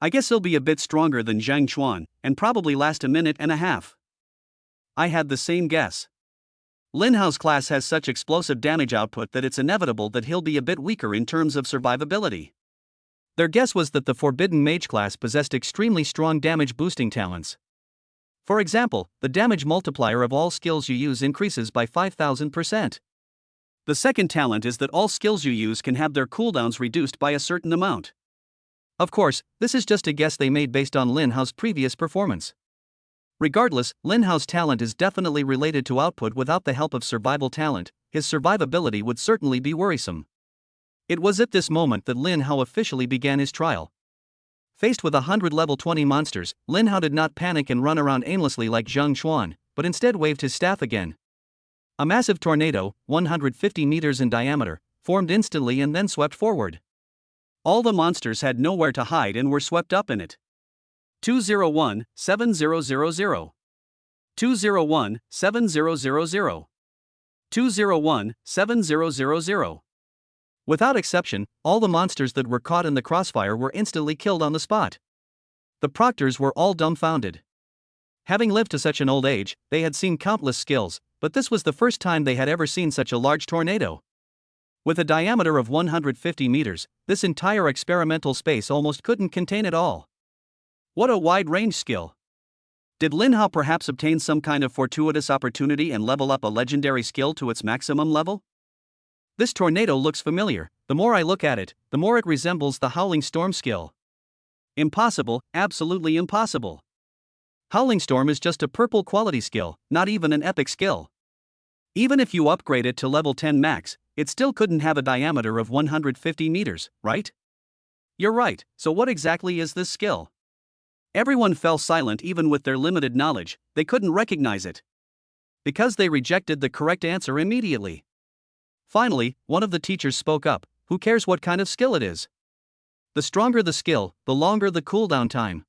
I guess he'll be a bit stronger than Zhang Chuan, and probably last a minute and a half. I had the same guess. Lin Hao's class has such explosive damage output that it's inevitable that he'll be a bit weaker in terms of survivability. Their guess was that the Forbidden Mage class possessed extremely strong damage boosting talents. For example, the damage multiplier of all skills you use increases by 5,000%. The second talent is that all skills you use can have their cooldowns reduced by a certain amount. Of course, this is just a guess they made based on Lin Hao's previous performance. Regardless, Lin Hao's talent is definitely related to output. Without the help of survival talent, his survivability would certainly be worrisome. It was at this moment that Lin Hao officially began his trial. Faced with 100 level 20 monsters, Lin Hao did not panic and run around aimlessly like Zhang Chuan, but instead waved his staff again. A massive tornado, 150 meters in diameter, formed instantly and then swept forward. All the monsters had nowhere to hide and were swept up in it. 201-7000 201-7000 201-7000. Without exception, all the monsters that were caught in the crossfire were instantly killed on the spot. The proctors were all dumbfounded. Having lived to such an old age, they had seen countless skills, but this was the first time they had ever seen such a large tornado. With a diameter of 150 meters, this entire experimental space almost couldn't contain it all. What a wide-range skill! Did Lin Hao perhaps obtain some kind of fortuitous opportunity and level up a legendary skill to its maximum level? This tornado looks familiar. The more I look at it, the more it resembles the Howling Storm skill. Impossible, absolutely impossible. Howling Storm is just a purple quality skill, not even an epic skill. Even if you upgrade it to level 10 max, it still couldn't have a diameter of 150 meters, right? You're right, so what exactly is this skill? Everyone fell silent. Even with their limited knowledge, they couldn't recognize it. Because they rejected the correct answer immediately. Finally, one of the teachers spoke up. Who cares what kind of skill it is? The stronger the skill, the longer the cooldown time.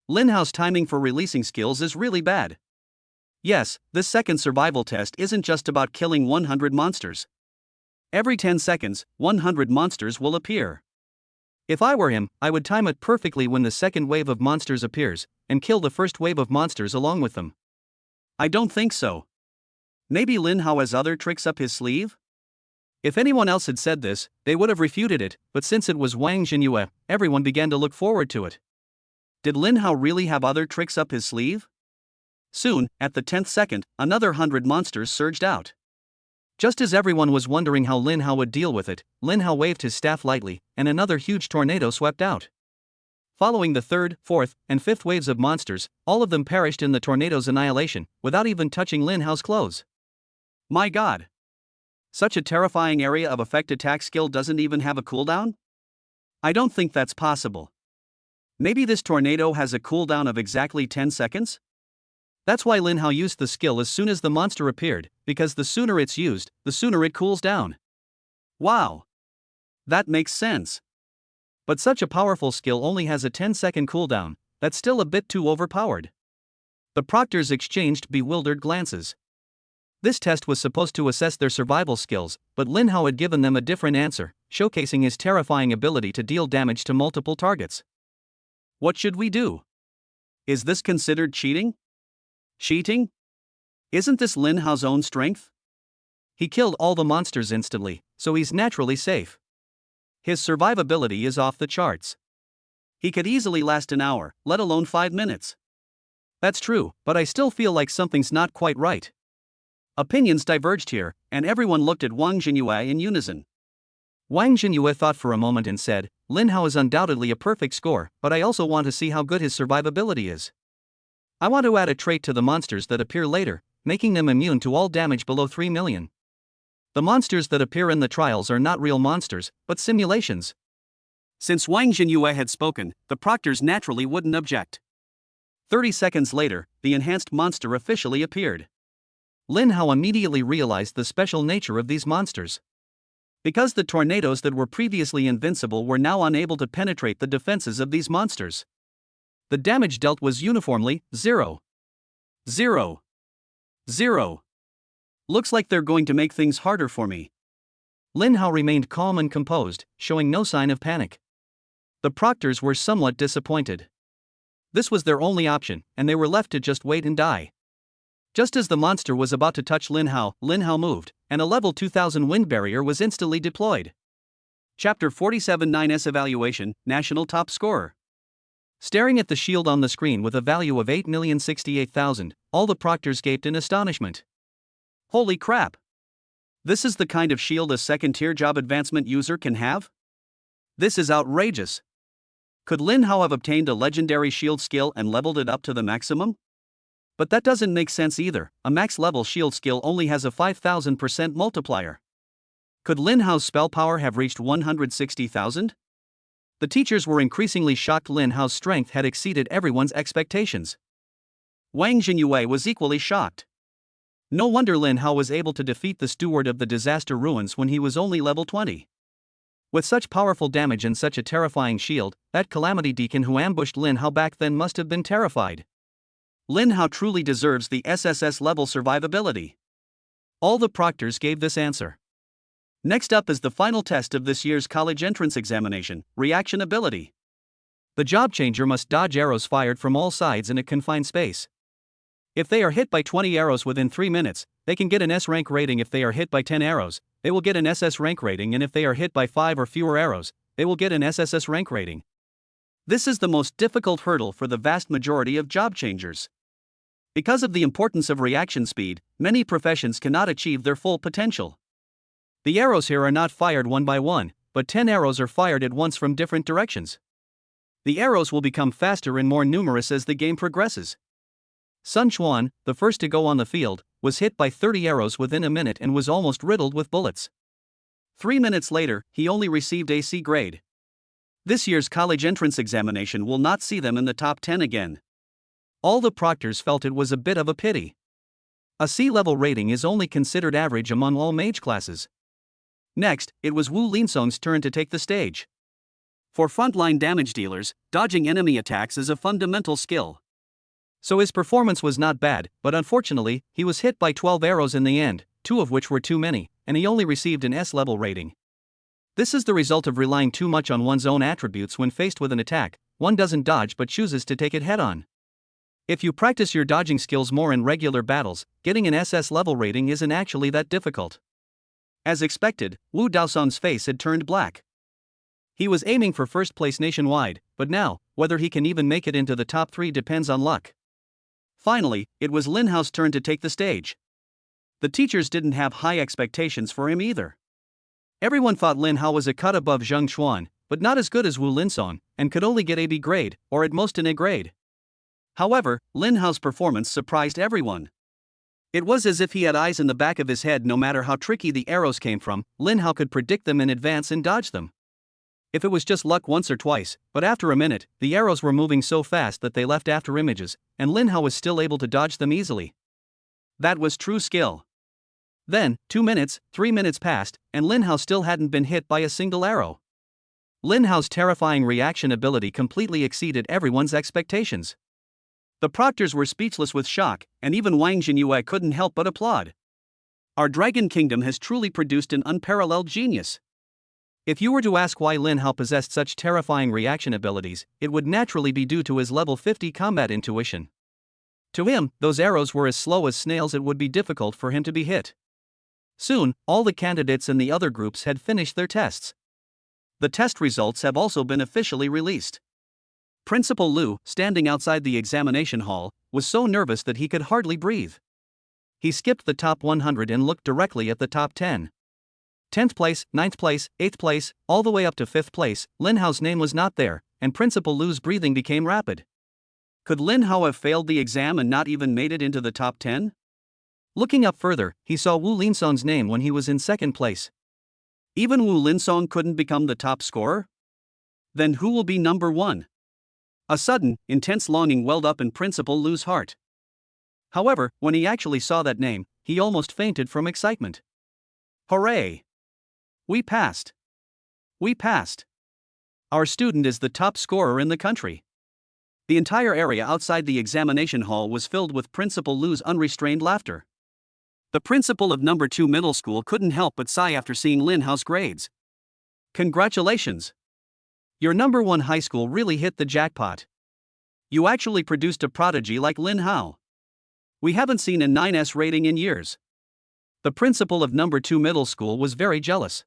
Lin Hao's timing for releasing skills is really bad. Yes, this second survival test isn't just about killing 100 monsters. Every 10 seconds, 100 monsters will appear. If I were him, I would time it perfectly when the second wave of monsters appears, and kill the first wave of monsters along with them. I don't think so. Maybe Lin Hao has other tricks up his sleeve? If anyone else had said this, they would have refuted it, but since it was Wang Jinyue, everyone began to look forward to it. Did Lin Hao really have other tricks up his sleeve? Soon, at the 10th second, another 100 monsters surged out. Just as everyone was wondering how Lin Hao would deal with it, Lin Hao waved his staff lightly, and another huge tornado swept out. Following the third, fourth, and fifth waves of monsters, all of them perished in the tornado's annihilation, without even touching Lin Hao's clothes. My god! Such a terrifying area of effect attack skill doesn't even have a cooldown? I don't think that's possible. Maybe this tornado has a cooldown of exactly 10 seconds? That's why Lin Hao used the skill as soon as the monster appeared, because the sooner it's used, the sooner it cools down. Wow! That makes sense. But such a powerful skill only has a 10-second cooldown. That's still a bit too overpowered. The proctors exchanged bewildered glances. This test was supposed to assess their survival skills, but Lin Hao had given them a different answer, showcasing his terrifying ability to deal damage to multiple targets. What should we do? Is this considered cheating? Cheating? Isn't this Lin Hao's own strength? He killed all the monsters instantly, so he's naturally safe. His survivability is off the charts. He could easily last an hour, let alone 5 minutes. That's true, but I still feel like something's not quite right. Opinions diverged here, and everyone looked at Wang Jinyue in unison. Wang Jinyue thought for a moment and said, Lin Hao is undoubtedly a perfect score, but I also want to see how good his survivability is. I want to add a trait to the monsters that appear later, making them immune to all damage below 3 million. The monsters that appear in the trials are not real monsters, but simulations. Since Wang Jinyue had spoken, the proctors naturally wouldn't object. 30 seconds later, the enhanced monster officially appeared. Lin Hao immediately realized the special nature of these monsters. Because the tornadoes that were previously invincible were now unable to penetrate the defenses of these monsters. The damage dealt was uniformly 0. 0. 0. Looks like they're going to make things harder for me. Lin Hao remained calm and composed, showing no sign of panic. The proctors were somewhat disappointed. This was their only option, and they were left to just wait and die. Just as the monster was about to touch Lin Hao moved, and a level 2000 wind barrier was instantly deployed. Chapter 47 9S Evaluation, National Top Scorer. Staring at the shield on the screen with a value of 8,068,000, all the proctors gaped in astonishment. Holy crap! This is the kind of shield a second-tier job advancement user can have? This is outrageous! Could Lin Hao have obtained a legendary shield skill and leveled it up to the maximum? But that doesn't make sense either. A max level shield skill only has a 5,000% multiplier. Could Lin Hao's spell power have reached 160,000? The teachers were increasingly shocked. Lin Hao's strength had exceeded everyone's expectations. Wang Jinyue was equally shocked. No wonder Lin Hao was able to defeat the steward of the disaster ruins when he was only level 20. With such powerful damage and such a terrifying shield, that calamity deacon who ambushed Lin Hao back then must have been terrified. Lin Hao truly deserves the SSS level survivability. All the proctors gave this answer. Next up is the final test of this year's college entrance examination, reaction ability. The job changer must dodge arrows fired from all sides in a confined space. If they are hit by 20 arrows within 3 minutes, they can get an S rank rating. If they are hit by 10 arrows, they will get an SS rank rating, and if they are hit by 5 or fewer arrows, they will get an SSS rank rating. This is the most difficult hurdle for the vast majority of job changers. Because of the importance of reaction speed, many professions cannot achieve their full potential. The arrows here are not fired one by one, but 10 arrows are fired at once from different directions. The arrows will become faster and more numerous as the game progresses. Sun Quan, the first to go on the field, was hit by 30 arrows within a minute and was almost riddled with bullets. 3 minutes later, he only received a C grade. This year's college entrance examination will not see them in the top 10 again. All the proctors felt it was a bit of a pity. A C-level rating is only considered average among all mage classes. Next, it was Wu Linsong's turn to take the stage. For frontline damage dealers, dodging enemy attacks is a fundamental skill. So his performance was not bad, but unfortunately, he was hit by 12 arrows in the end, 2 of which were too many, and he only received an S-level rating. This is the result of relying too much on one's own attributes when faced with an attack. One doesn't dodge but chooses to take it head-on. If you practice your dodging skills more in regular battles, getting an SS level rating isn't actually that difficult. As expected, Wu Daosong's face had turned black. He was aiming for first place nationwide, but now, whether he can even make it into the top 3 depends on luck. Finally, it was Lin Hao's turn to take the stage. The teachers didn't have high expectations for him either. Everyone thought Lin Hao was a cut above Zheng Xuan, but not as good as Wu Linsong, and could only get a B grade, or at most an A grade. However, Lin Hao's performance surprised everyone. It was as if he had eyes in the back of his head. No matter how tricky the arrows came from, Lin Hao could predict them in advance and dodge them. If it was just luck once or twice, but after a minute, the arrows were moving so fast that they left after images, and Lin Hao was still able to dodge them easily. That was true skill. Then, 2 minutes, 3 minutes passed, and Lin Hao still hadn't been hit by a single arrow. Lin Hao's terrifying reaction ability completely exceeded everyone's expectations. The proctors were speechless with shock, and even Wang Jinyue couldn't help but applaud. Our Dragon Kingdom has truly produced an unparalleled genius. If you were to ask why Lin Hao possessed such terrifying reaction abilities, it would naturally be due to his level 50 combat intuition. To him, those arrows were as slow as snails. It would be difficult for him to be hit. Soon, all the candidates in the other groups had finished their tests. The test results have also been officially released. Principal Liu, standing outside the examination hall, was so nervous that he could hardly breathe. He skipped the top 100 and looked directly at the top 10. 10th place, 9th place, 8th place, all the way up to 5th place, Lin Hao's name was not there, and Principal Liu's breathing became rapid. Could Lin Hao have failed the exam and not even made it into the top 10? Looking up further, he saw Wu Linsong's name when he was in 2nd place. Even Wu Linsong couldn't become the top scorer? Then who will be number 1? A sudden, intense longing welled up in Principal Liu's heart. However, when he actually saw that name, he almost fainted from excitement. Hooray! We passed! We passed! Our student is the top scorer in the country. The entire area outside the examination hall was filled with Principal Liu's unrestrained laughter. The principal of number 2 middle school couldn't help but sigh after seeing Lin Hao's grades. Congratulations! Your number one high school really hit the jackpot. You actually produced a prodigy like Lin Hao. We haven't seen a 9S rating in years. The principal of number 2 middle school was very jealous.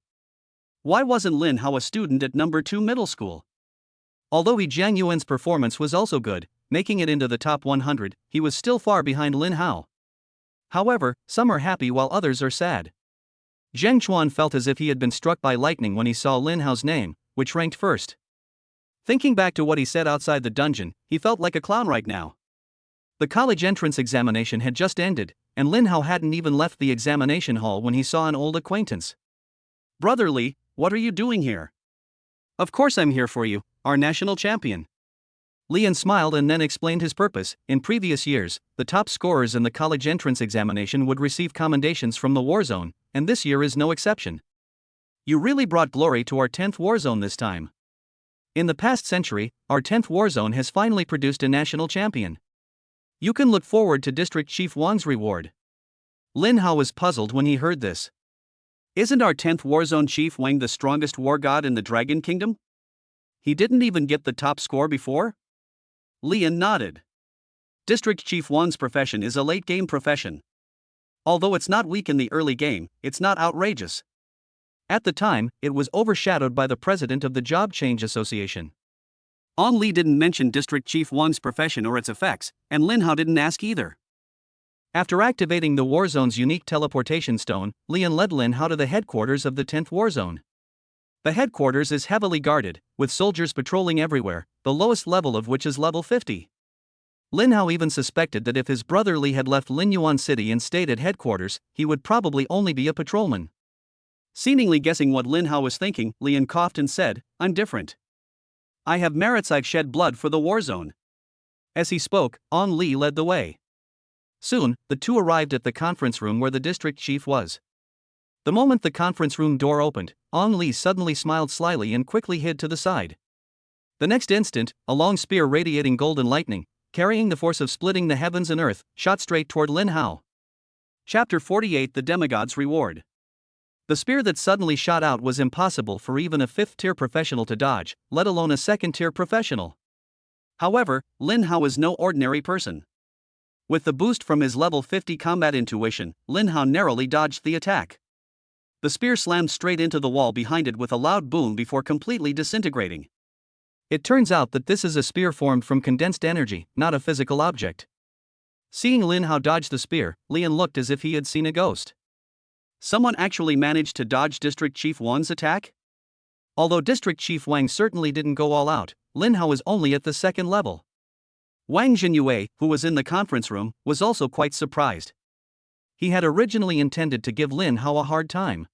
Why wasn't Lin Hao a student at number 2 middle school? Although Jiang Yuan's performance was also good, making it into the top 100, he was still far behind Lin Hao. However, some are happy while others are sad. Zheng Chuan felt as if he had been struck by lightning when he saw Lin Hao's name, which ranked first. Thinking back to what he said outside the dungeon, he felt like a clown right now. The college entrance examination had just ended, and Lin Hao hadn't even left the examination hall when he saw an old acquaintance. "Brother Li, what are you doing here?" "Of course I'm here for you, our national champion." Lian smiled and then explained his purpose. In previous years, the top scorers in the college entrance examination would receive commendations from the war zone, and this year is no exception. "You really brought glory to our 10th war zone this time. In the past century, our 10th war zone has finally produced a national champion. You can look forward to District Chief Wang's reward." Lin Hao was puzzled when he heard this. "Isn't our 10th war zone Chief Wang the strongest war god in the Dragon Kingdom? He didn't even get the top score before?" Lian nodded. District Chief Wang's profession is a late-game profession. Although it's not weak in the early game, it's not outrageous. At the time, it was overshadowed by the president of the Job Change Association. On Li didn't mention District Chief Wang's profession or its effects, and Lin Hao didn't ask either. After activating the war zone's unique teleportation stone, Lian led Lin Hao to the headquarters of the 10th war zone. The headquarters is heavily guarded, with soldiers patrolling everywhere, the lowest level of which is level 50. Lin Hao even suspected that if his brother Li had left Linyuan City and stayed at headquarters, he would probably only be a patrolman. Seemingly guessing what Lin Hao was thinking, Lian coughed and said, "I'm different. I have merits, I've shed blood for the war zone." As he spoke, On Li led the way. Soon, the two arrived at the conference room where the district chief was. The moment the conference room door opened, On Li suddenly smiled slyly and quickly hid to the side. The next instant, a long spear radiating golden lightning, carrying the force of splitting the heavens and earth, shot straight toward Lin Hao. Chapter 48: The Demigod's Reward. The spear that suddenly shot out was impossible for even a 5th-tier professional to dodge, let alone a 2nd-tier professional. However, Lin Hao is no ordinary person. With the boost from his level 50 combat intuition, Lin Hao narrowly dodged the attack. The spear slammed straight into the wall behind it with a loud boom before completely disintegrating. It turns out that this is a spear formed from condensed energy, not a physical object. Seeing Lin Hao dodge the spear, Lian looked as if he had seen a ghost. Someone actually managed to dodge District Chief Wang's attack? Although District Chief Wang certainly didn't go all out, Lin Hao was only at the 2nd level. Wang Jinyue, who was in the conference room, was also quite surprised. He had originally intended to give Lin Hao a hard time.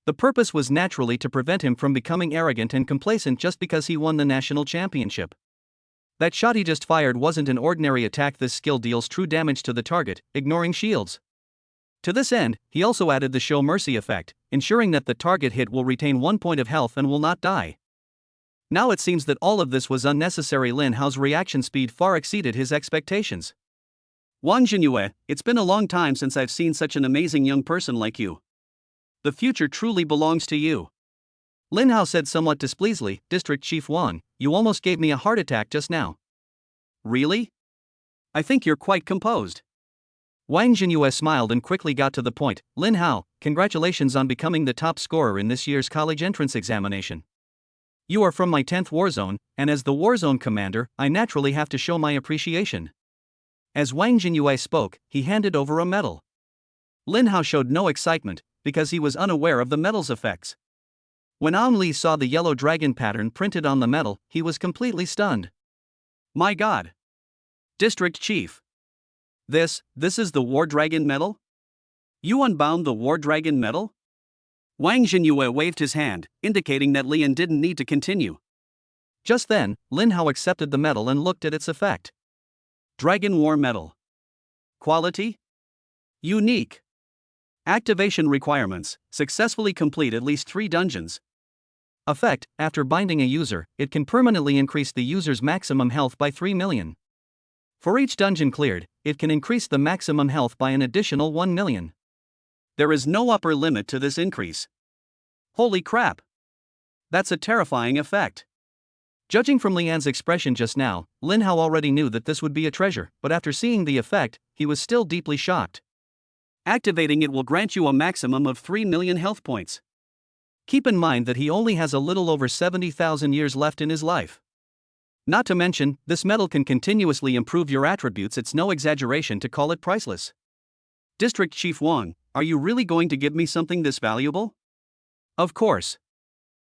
The purpose was naturally to prevent him from becoming arrogant and complacent just because he won the national championship. That shot he just fired wasn't an ordinary attack. This skill deals true damage to the target, ignoring shields. To this end, he also added the Show Mercy effect, ensuring that the target hit will retain 1 point of health and will not die. Now it seems that all of this was unnecessary. Lin Hao's reaction speed far exceeded his expectations. "Wang Jinyue, it's been a long time since I've seen such an amazing young person like you. The future truly belongs to you." Lin Hao said somewhat displeasedly, "District Chief Wang, you almost gave me a heart attack just now." "Really? I think you're quite composed." Wang Jinyue smiled and quickly got to the point. "Lin Hao, congratulations on becoming the top scorer in this year's college entrance examination. You are from my 10th war zone, and as the war zone commander, I naturally have to show my appreciation." As Wang Jinyue spoke, he handed over a medal. Lin Hao showed no excitement, because he was unaware of the medal's effects. When An Li saw the yellow dragon pattern printed on the medal, he was completely stunned. "My God! District Chief! This is the War Dragon medal? You unbound the War Dragon medal?" Wang Jinyue waved his hand, indicating that Lian didn't need to continue. Just then, Lin Hao accepted the medal and looked at its effect. Dragon War Medal. Quality: unique. Activation requirements: successfully complete at least 3 dungeons. Effect: after binding a user, it can permanently increase the user's maximum health by 3 million. For each dungeon cleared, it can increase the maximum health by an additional 1 million. There is no upper limit to this increase. Holy crap! That's a terrifying effect. Judging from Lian's expression just now, Lin Hao already knew that this would be a treasure, but after seeing the effect, he was still deeply shocked. Activating it will grant you a maximum of 3 million health points. Keep in mind that he only has a little over 70,000 years left in his life. Not to mention, this metal can continuously improve your attributes. It's no exaggeration to call it priceless. District Chief Wang, are you really going to give me something this valuable? Of course.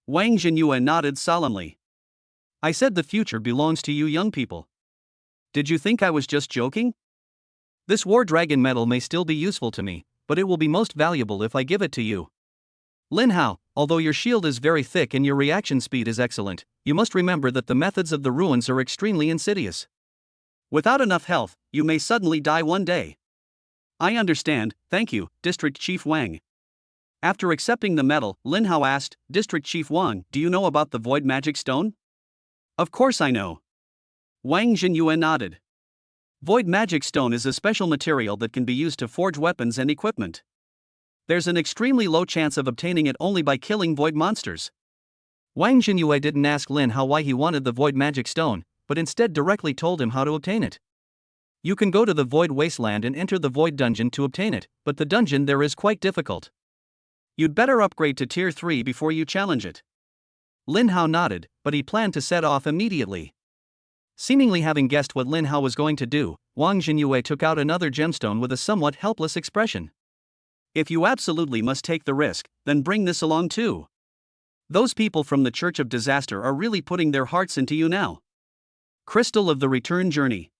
Wang Jinyue nodded solemnly. I said the future belongs to you young people. Did you think I was just joking? This War Dragon medal may still be useful to me, but it will be most valuable if I give it to you. Lin Hao, although your shield is very thick and your reaction speed is excellent, you must remember that the methods of the ruins are extremely insidious. Without enough health, you may suddenly die one day. I understand, thank you, District Chief Wang. After accepting the medal, Lin Hao asked, District Chief Wang, do you know about the Void Magic Stone? Of course I know. Wang Jinyue nodded. Void Magic Stone is a special material that can be used to forge weapons and equipment. There's an extremely low chance of obtaining it only by killing void monsters. Wang Jinyue didn't ask Lin Hao why he wanted the Void Magic Stone, but instead directly told him how to obtain it. You can go to the Void Wasteland and enter the Void Dungeon to obtain it, but the dungeon there is quite difficult. You'd better upgrade to Tier 3 before you challenge it. Lin Hao nodded, but he planned to set off immediately. Seemingly having guessed what Lin Hao was going to do, Wang Jinyue took out another gemstone with a somewhat helpless expression. If you absolutely must take the risk, then bring this along too. Those people from the Church of Disaster are really putting their hearts into you now. Crystal of the Return Journey.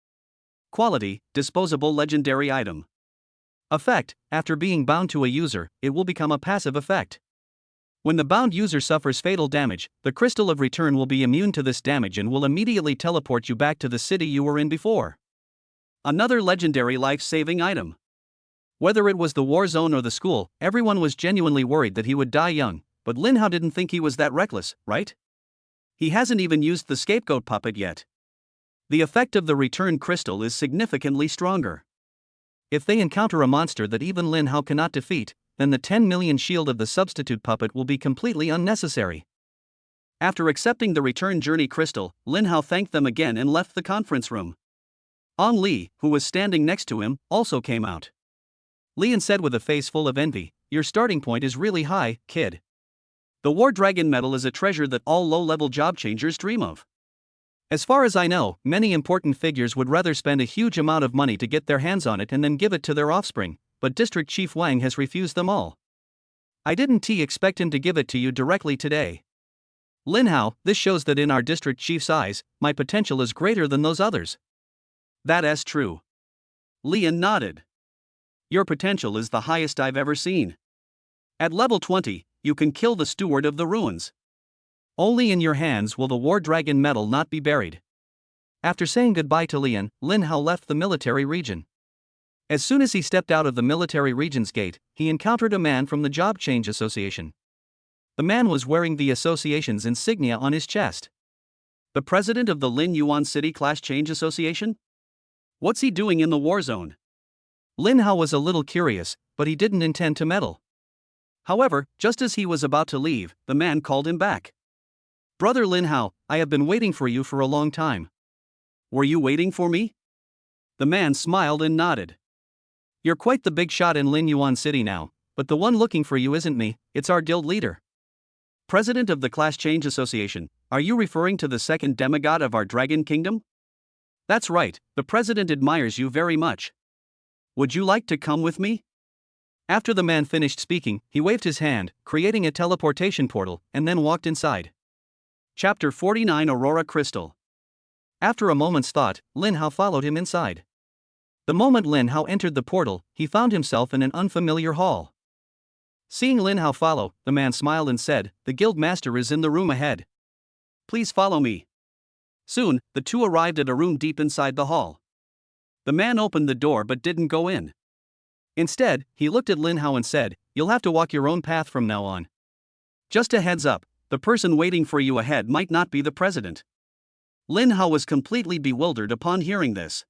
Quality, disposable legendary item. Effect, after being bound to a user, it will become a passive effect. When the bound user suffers fatal damage, the Crystal of Return will be immune to this damage and will immediately teleport you back to the city you were in before. Another legendary life-saving item. Whether it was the war zone or the school, everyone was genuinely worried that he would die young, but Lin Hao didn't think he was that reckless, right? He hasn't even used the scapegoat puppet yet. The effect of the Return Crystal is significantly stronger. If they encounter a monster that even Lin Hao cannot defeat, then the 10 million shield of the substitute puppet will be completely unnecessary. After accepting the Return Journey Crystal, Lin Hao thanked them again and left the conference room. Ong Li, who was standing next to him, also came out. Lian said with a face full of envy, your starting point is really high, kid. The War Dragon medal is a treasure that all low-level job changers dream of. As far as I know, many important figures would rather spend a huge amount of money to get their hands on it and then give it to their offspring, but District Chief Wang has refused them all. I didn't expect him to give it to you directly today. Lin Hao, this shows that in our district chief's eyes, my potential is greater than those others. That is true. Lian nodded. Your potential is the highest I've ever seen. At level 20, you can kill the Steward of the Ruins. Only in your hands will the War Dragon medal not be buried. After saying goodbye to Lian, Lin Hao left the military region. As soon as he stepped out of the military region's gate, he encountered a man from the Job Change Association. The man was wearing the association's insignia on his chest. The president of the Lin Yuan City Class Change Association? What's he doing in the war zone? Lin Hao was a little curious, but he didn't intend to meddle. However, just as he was about to leave, the man called him back. Brother Lin Hao, I have been waiting for you for a long time. Were you waiting for me? The man smiled and nodded. You're quite the big shot in Lin Yuan City now, but the one looking for you isn't me, it's our guild leader. President of the Class Change Association, are you referring to the second demigod of our Dragon Kingdom? That's right, the president admires you very much. Would you like to come with me? After the man finished speaking, he waved his hand, creating a teleportation portal, and then walked inside. Chapter 49 Aurora Crystal. After a moment's thought, Lin Hao followed him inside. The moment Lin Hao entered the portal, he found himself in an unfamiliar hall. Seeing Lin Hao follow, the man smiled and said, the guild master is in the room ahead. Please follow me. Soon, the two arrived at a room deep inside the hall. The man opened the door but didn't go in. Instead, he looked at Lin Hao and said, you'll have to walk your own path from now on. Just a heads up, the person waiting for you ahead might not be the president. Lin Hao was completely bewildered upon hearing this.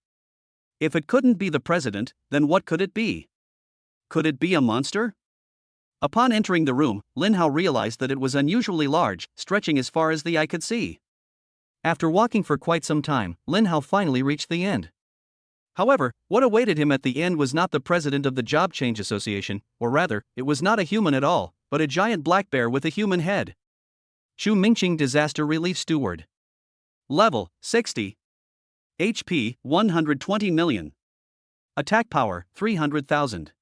If it couldn't be the president, then what could it be? Could it be a monster? Upon entering the room, Lin Hao realized that it was unusually large, stretching as far as the eye could see. After walking for quite some time, Lin Hao finally reached the end. However, what awaited him at the end was not the president of the Job Change Association, or rather, it was not a human at all, but a giant black bear with a human head. Chu Mingqing Disaster Relief Steward. Level 60. HP 120 million. Attack power 300,000.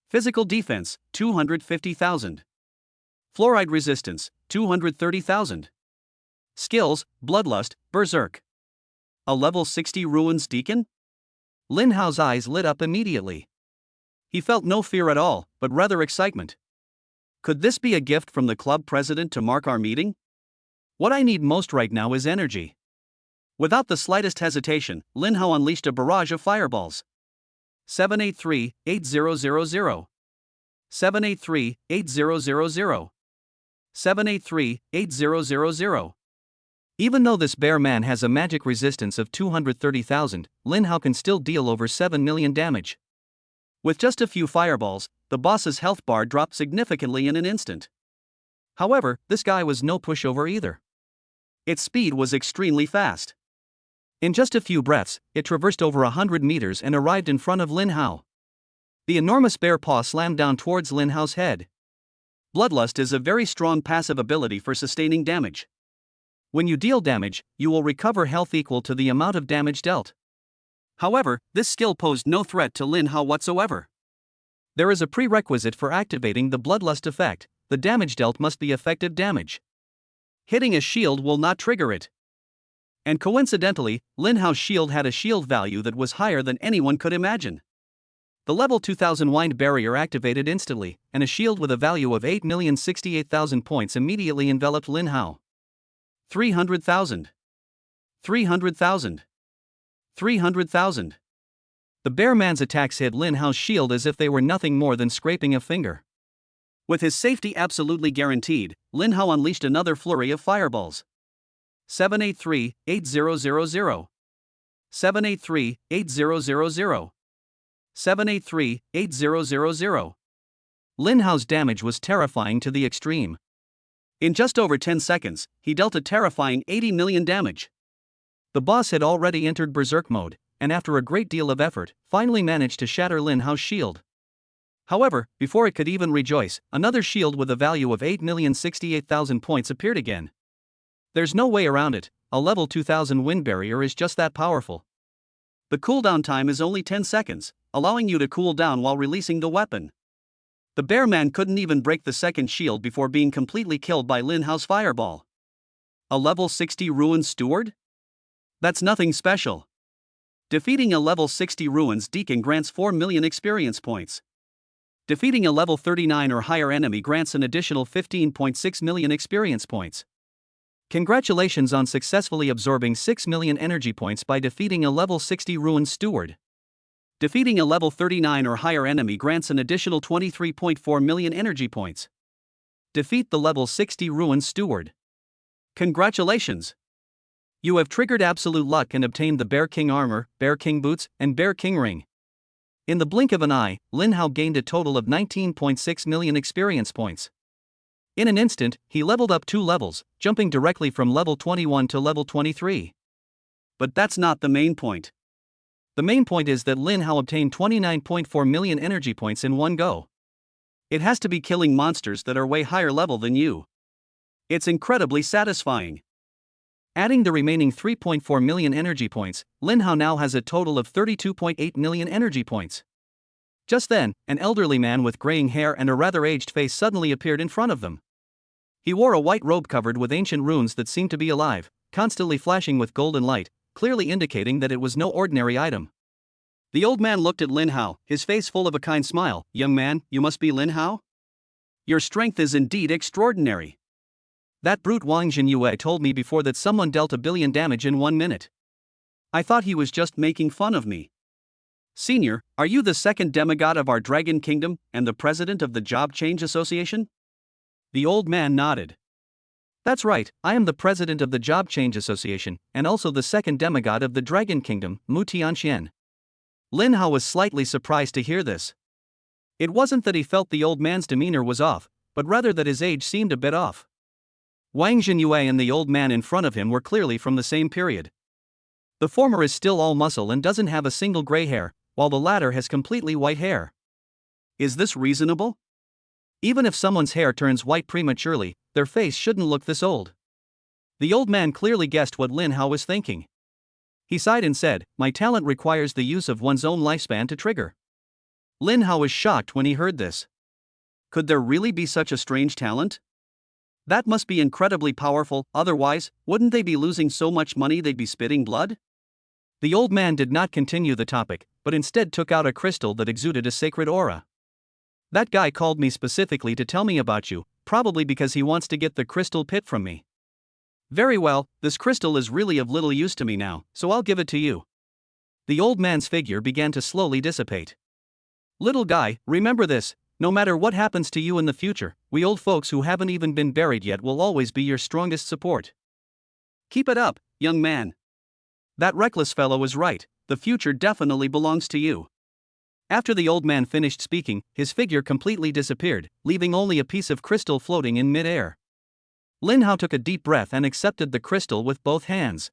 Physical defense 250,000. Fluoride resistance 230,000. Skills Bloodlust, Berserk. A level 60 Ruins Deacon? Lin Hao's eyes lit up immediately. He felt no fear at all, but rather excitement. Could this be a gift from the club president to mark our meeting? What I need most right now is energy. Without the slightest hesitation, Lin Hao unleashed a barrage of fireballs. 783-8000. 783-8000. 783-8000. Even though this bear man has a magic resistance of 230,000, Lin Hao can still deal over 7 million damage. With just a few fireballs, the boss's health bar dropped significantly in an instant. However, this guy was no pushover either. Its speed was extremely fast. In just a few breaths, it traversed over 100 meters and arrived in front of Lin Hao. The enormous bear paw slammed down towards Lin Hao's head. Bloodlust is a very strong passive ability for sustaining damage. When you deal damage, you will recover health equal to the amount of damage dealt. However, this skill posed no threat to Lin Hao whatsoever. There is a prerequisite for activating the Bloodlust effect: the damage dealt must be effective damage. Hitting a shield will not trigger it. And coincidentally, Lin Hao's shield had a shield value that was higher than anyone could imagine. The level 2000 wind barrier activated instantly, and a shield with a value of 8,068,000 points immediately enveloped Lin Hao. 300,000. 300,000. 300,000. The bear man's attacks hit Lin Hao's shield as if they were nothing more than scraping a finger. With his safety absolutely guaranteed, Lin Hao unleashed another flurry of fireballs. 783-8000. 783-8000. 783-8000. Lin Hao's damage was terrifying to the extreme. In just over 10 seconds, he dealt a terrifying 80 million damage. The boss had already entered Berserk mode, and after a great deal of effort, finally managed to shatter Lin Hao's shield. However, before it could even rejoice, another shield with a value of 8,068,000 points appeared again. There's no way around it, a level 2000 wind barrier is just that powerful. The cooldown time is only 10 seconds, allowing you to cool down while releasing the weapon. The bear man couldn't even break the second shield before being completely killed by Lin Hao's fireball. A level 60 Ruins Steward? That's nothing special. Defeating a level 60 Ruins Deacon grants 4 million experience points. Defeating a level 39 or higher enemy grants an additional 15.6 million experience points. Congratulations on successfully absorbing 6 million energy points by defeating a level 60 Ruins Steward. Defeating a level 39 or higher enemy grants an additional 23.4 million energy points. Defeat the level 60 Ruins Steward. Congratulations! You have triggered absolute luck and obtained the Bear King armor, Bear King boots, and Bear King ring. In the blink of an eye, Lin Hao gained a total of 19.6 million experience points. In an instant, he leveled up 2 levels, jumping directly from level 21 to level 23. But that's not the main point. The main point is that Lin Hao obtained 29.4 million energy points in one go. It has to be killing monsters that are way higher level than you. It's incredibly satisfying. Adding the remaining 3.4 million energy points, Lin Hao now has a total of 32.8 million energy points. Just then, an elderly man with graying hair and a rather aged face suddenly appeared in front of them. He wore a white robe covered with ancient runes that seemed to be alive, constantly flashing with golden light, clearly indicating that it was no ordinary item. The old man looked at Lin Hao, his face full of a kind smile. "Young man, you must be Lin Hao? Your strength is indeed extraordinary. That brute Wang Jinyue told me before that someone dealt 1 billion damage in 1 minute. I thought he was just making fun of me. Senior, are you the second demigod of our Dragon Kingdom and the president of the Job Change Association?" The old man nodded. "That's right, I am the president of the Job Change Association, and also the second demigod of the Dragon Kingdom, Mu Tianxian." Lin Hao was slightly surprised to hear this. It wasn't that he felt the old man's demeanor was off, but rather that his age seemed a bit off. Wang Jinyue and the old man in front of him were clearly from the same period. The former is still all muscle and doesn't have a single gray hair, while the latter has completely white hair. Is this reasonable? Even if someone's hair turns white prematurely, their face shouldn't look this old. The old man clearly guessed what Lin Hao was thinking. He sighed and said, "My talent requires the use of one's own lifespan to trigger." Lin Hao was shocked when he heard this. Could there really be such a strange talent? That must be incredibly powerful, otherwise, wouldn't they be losing so much money they'd be spitting blood? The old man did not continue the topic, but instead took out a crystal that exuded a sacred aura. That guy called me specifically to tell me about you, probably because he wants to get the crystal pit from me. Very well, this crystal is really of little use to me now, so I'll give it to you. The old man's figure began to slowly dissipate. Little guy, remember this, no matter what happens to you in the future, we old folks who haven't even been buried yet will always be your strongest support. Keep it up, young man. That reckless fellow is right, the future definitely belongs to you. After the old man finished speaking, his figure completely disappeared, leaving only a piece of crystal floating in mid-air. Lin Hao took a deep breath and accepted the crystal with both hands.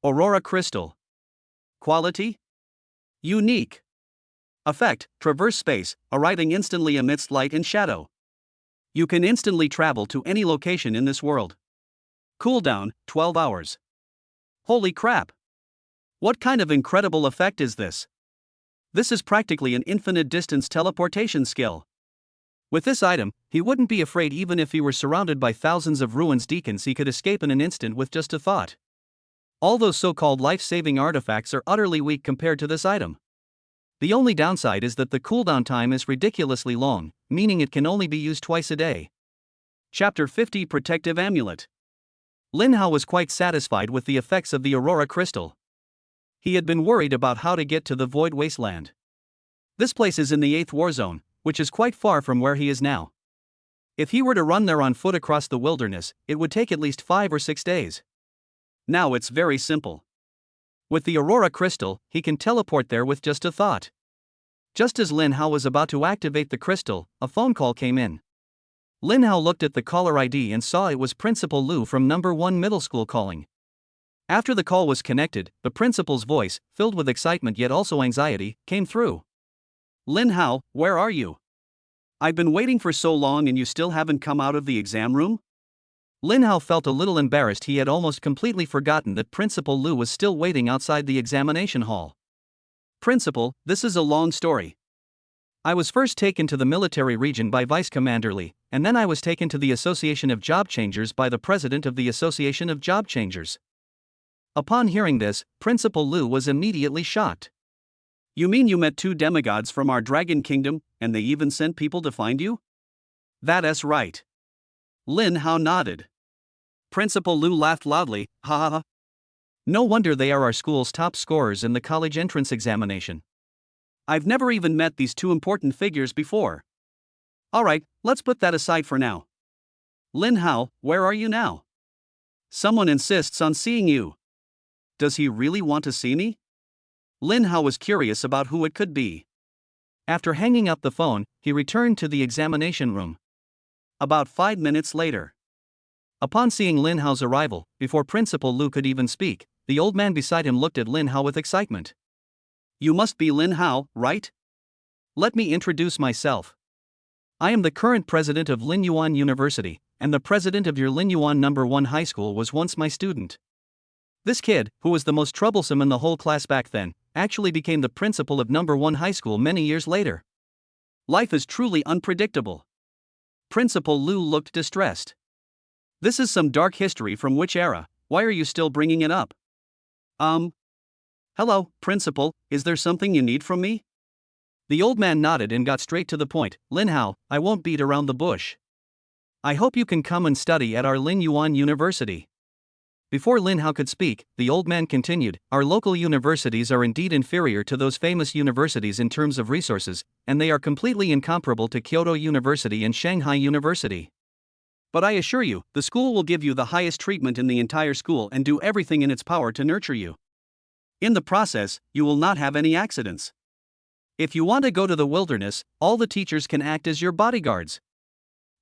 Aurora Crystal. Quality? Unique. Effect, traverse space, arriving instantly amidst light and shadow. You can instantly travel to any location in this world. Cooldown, 12 hours. Holy crap! What kind of incredible effect is this? This is practically an infinite distance teleportation skill. With this item, he wouldn't be afraid even if he were surrounded by thousands of ruins deacons. He could escape in an instant with just a thought. All those so-called life-saving artifacts are utterly weak compared to this item. The only downside is that the cooldown time is ridiculously long, meaning it can only be used twice a day. Chapter 50 Protective Amulet. Lin Hao was quite satisfied with the effects of the Aurora Crystal. He had been worried about how to get to the Void Wasteland. This place is in the 8th War Zone, which is quite far from where he is now. If he were to run there on foot across the wilderness, it would take at least 5 or 6 days. Now it's very simple. With the Aurora Crystal, he can teleport there with just a thought. Just as Lin Hao was about to activate the crystal, a phone call came in. Lin Hao looked at the caller ID and saw it was Principal Lu from No. 1 Middle School calling. After the call was connected, the principal's voice, filled with excitement yet also anxiety, came through. Lin Hao, where are you? I've been waiting for so long and you still haven't come out of the exam room? Lin Hao felt a little embarrassed. He had almost completely forgotten that Principal Lu was still waiting outside the examination hall. Principal, this is a long story. I was first taken to the military region by Vice Commander Li, and then I was taken to the Association of Job Changers by the President of the Association of Job Changers. Upon hearing this, Principal Lu was immediately shocked. You mean you met 2 demigods from our Dragon Kingdom, and they even sent people to find you? That's right. Lin Hao nodded. Principal Lu laughed loudly, ha ha ha. No wonder they are our school's top scorers in the college entrance examination. I've never even met these 2 important figures before. Alright, let's put that aside for now. Lin Hao, where are you now? Someone insists on seeing you. Does he really want to see me? Lin Hao was curious about who it could be. After hanging up the phone, he returned to the examination room. About 5 minutes later. Upon seeing Lin Hao's arrival, before Principal Lu could even speak, the old man beside him looked at Lin Hao with excitement. You must be Lin Hao, right? Let me introduce myself. I am the current president of Linyuan University, and the president of your Linyuan No. 1 high school was once my student. This kid, who was the most troublesome in the whole class back then, actually became the principal of No. 1 high school many years later. Life is truly unpredictable. Principal Lu looked distressed. This is some dark history from which era? Why are you still bringing it up? Hello, Principal, is there something you need from me? The old man nodded and got straight to the point. Lin Hao, I won't beat around the bush. I hope you can come and study at our Linyuan University. Before Lin Hao could speak, the old man continued, our local universities are indeed inferior to those famous universities in terms of resources, and they are completely incomparable to Kyoto University and Shanghai University. But I assure you, the school will give you the highest treatment in the entire school and do everything in its power to nurture you. In the process, you will not have any accidents. If you want to go to the wilderness, all the teachers can act as your bodyguards.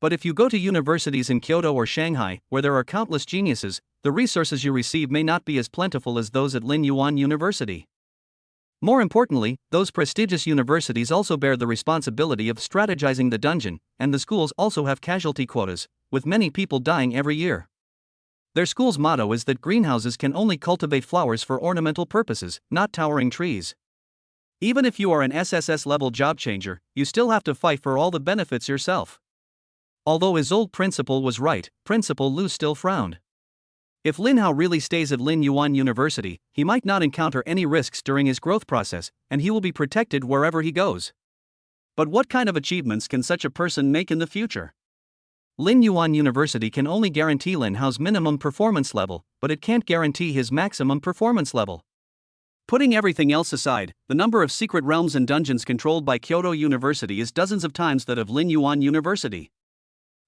But if you go to universities in Kyoto or Shanghai, where there are countless geniuses, the resources you receive may not be as plentiful as those at Lin Yuan University. More importantly, those prestigious universities also bear the responsibility of strategizing the dungeon, and the schools also have casualty quotas, with many people dying every year. Their school's motto is that greenhouses can only cultivate flowers for ornamental purposes, not towering trees. Even if you are an SSS-level job changer, you still have to fight for all the benefits yourself. Although his old principal was right, Principal Lu still frowned. If Lin Hao really stays at Lin Yuan University, he might not encounter any risks during his growth process, and he will be protected wherever he goes. But what kind of achievements can such a person make in the future? Lin Yuan University can only guarantee Lin Hao's minimum performance level, but it can't guarantee his maximum performance level. Putting everything else aside, the number of secret realms and dungeons controlled by Kyoto University is dozens of times that of Lin Yuan University.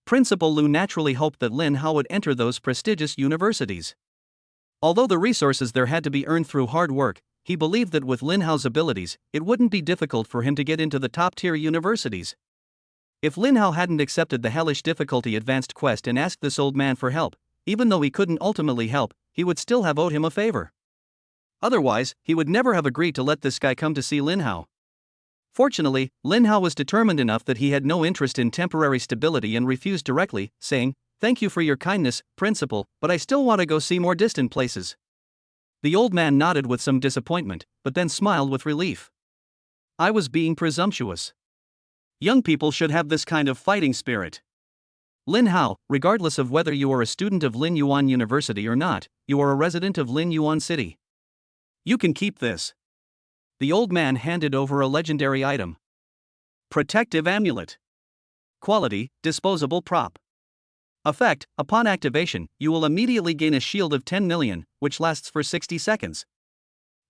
Principal Lu naturally hoped that Lin Hao would enter those prestigious universities. Although the resources there had to be earned through hard work, he believed that with Lin Hao's abilities, it wouldn't be difficult for him to get into the top-tier universities. If Lin Hao hadn't accepted the hellish difficulty advanced quest and asked this old man for help, even though he couldn't ultimately help, he would still have owed him a favor. Otherwise, he would never have agreed to let this guy come to see Lin Hao. Fortunately, Lin Hao was determined enough that he had no interest in temporary stability and refused directly, saying, "Thank you for your kindness, Principal, but I still want to go see more distant places." The old man nodded with some disappointment, but then smiled with relief. I was being presumptuous. Young people should have this kind of fighting spirit. Lin Hao, regardless of whether you are a student of Lin Yuan University or not, you are a resident of Lin Yuan City. You can keep this. The old man handed over a legendary item. Protective Amulet. Quality, disposable prop. Effect, upon activation, you will immediately gain a shield of 10 million, which lasts for 60 seconds.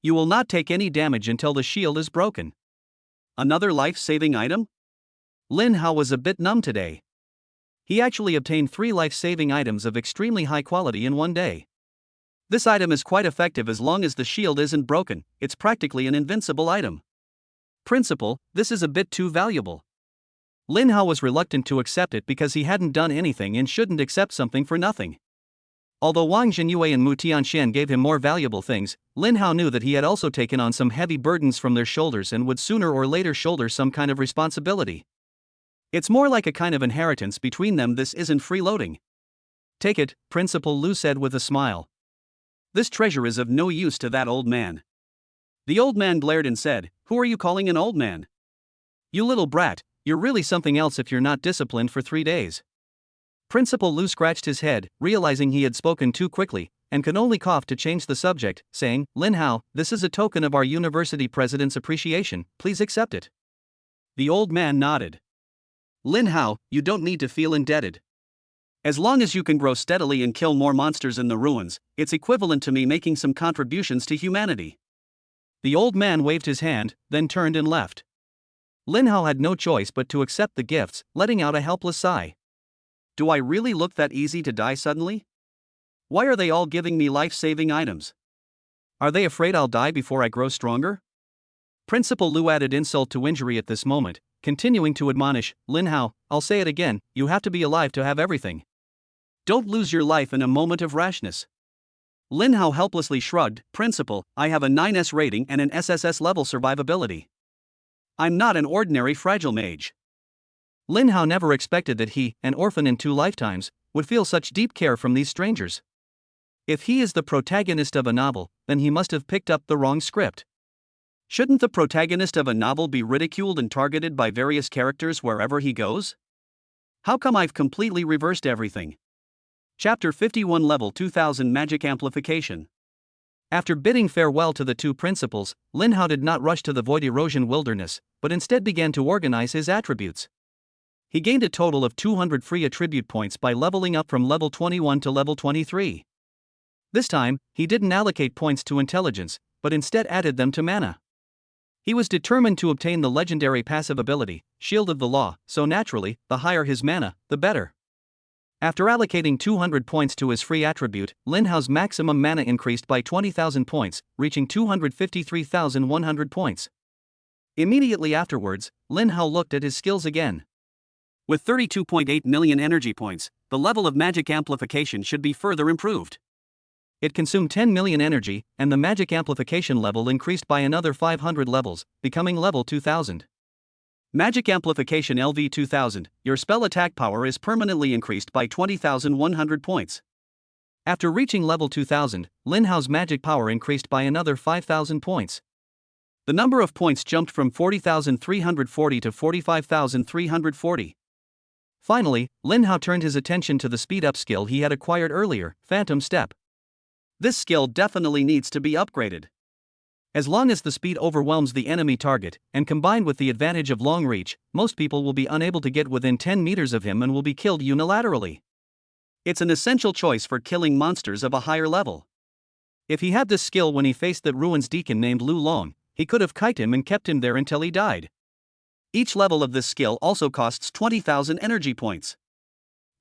You will not take any damage until the shield is broken. Another life-saving item? Lin Hao was a bit numb today. He actually obtained 3 life-saving items of extremely high quality in one day. This item is quite effective as long as the shield isn't broken, it's practically an invincible item. Principal, this is a bit too valuable. Lin Hao was reluctant to accept it because he hadn't done anything and shouldn't accept something for nothing. Although Wang Jinyue and Mu Tianxian gave him more valuable things, Lin Hao knew that he had also taken on some heavy burdens from their shoulders and would sooner or later shoulder some kind of responsibility. It's more like a kind of inheritance between them. This isn't freeloading. Take it, Principal Lu said with a smile. This treasure is of no use to that old man. The old man glared and said, "Who are you calling an old man? You little brat, you're really something else if you're not disciplined for 3 days." Principal Lu scratched his head, realizing he had spoken too quickly, and could only cough to change the subject, saying, "Lin Hao, this is a token of our university president's appreciation, please accept it." The old man nodded. Lin Hao, you don't need to feel indebted. As long as you can grow steadily and kill more monsters in the ruins, it's equivalent to me making some contributions to humanity. The old man waved his hand, then turned and left. Lin Hao had no choice but to accept the gifts, letting out a helpless sigh. Do I really look that easy to die suddenly? Why are they all giving me life-saving items? Are they afraid I'll die before I grow stronger? Principal Lu added insult to injury at this moment, continuing to admonish, Lin Hao, I'll say it again, you have to be alive to have everything. Don't lose your life in a moment of rashness. Lin Hao helplessly shrugged, Principal, I have a 9S rating and an SSS level survivability. I'm not an ordinary fragile mage. Lin Hao never expected that he, an orphan in 2 lifetimes, would feel such deep care from these strangers. If he is the protagonist of a novel, then he must have picked up the wrong script. Shouldn't the protagonist of a novel be ridiculed and targeted by various characters wherever he goes? How come I've completely reversed everything? Chapter 51 Level 2000 Magic Amplification. After bidding farewell to the 2 principals, Lin Hao did not rush to the Void Erosion Wilderness, but instead began to organize his attributes. He gained a total of 200 free attribute points by leveling up from level 21 to level 23. This time, he didn't allocate points to intelligence, but instead added them to mana. He was determined to obtain the legendary passive ability, Shield of the Law, so naturally, the higher his mana, the better. After allocating 200 points to his free attribute, Lin Hao's maximum mana increased by 20,000 points, reaching 253,100 points. Immediately afterwards, Lin Hao looked at his skills again. With 32.8 million energy points, the level of magic amplification should be further improved. It consumed 10 million energy, and the magic amplification level increased by another 500 levels, becoming level 2000. Magic amplification LV 2000, your spell attack power is permanently increased by 20,100 points. After reaching level 2000, Lin Hao's magic power increased by another 5,000 points. The number of points jumped from 40,340 to 45,340. Finally, Lin Hao turned his attention to the speed-up skill he had acquired earlier, Phantom Step. This skill definitely needs to be upgraded. As long as the speed overwhelms the enemy target, and combined with the advantage of long reach, most people will be unable to get within 10 meters of him and will be killed unilaterally. It's an essential choice for killing monsters of a higher level. If he had this skill when he faced that ruins deacon named Lu Long, he could have kited him and kept him there until he died. Each level of this skill also costs 20,000 energy points.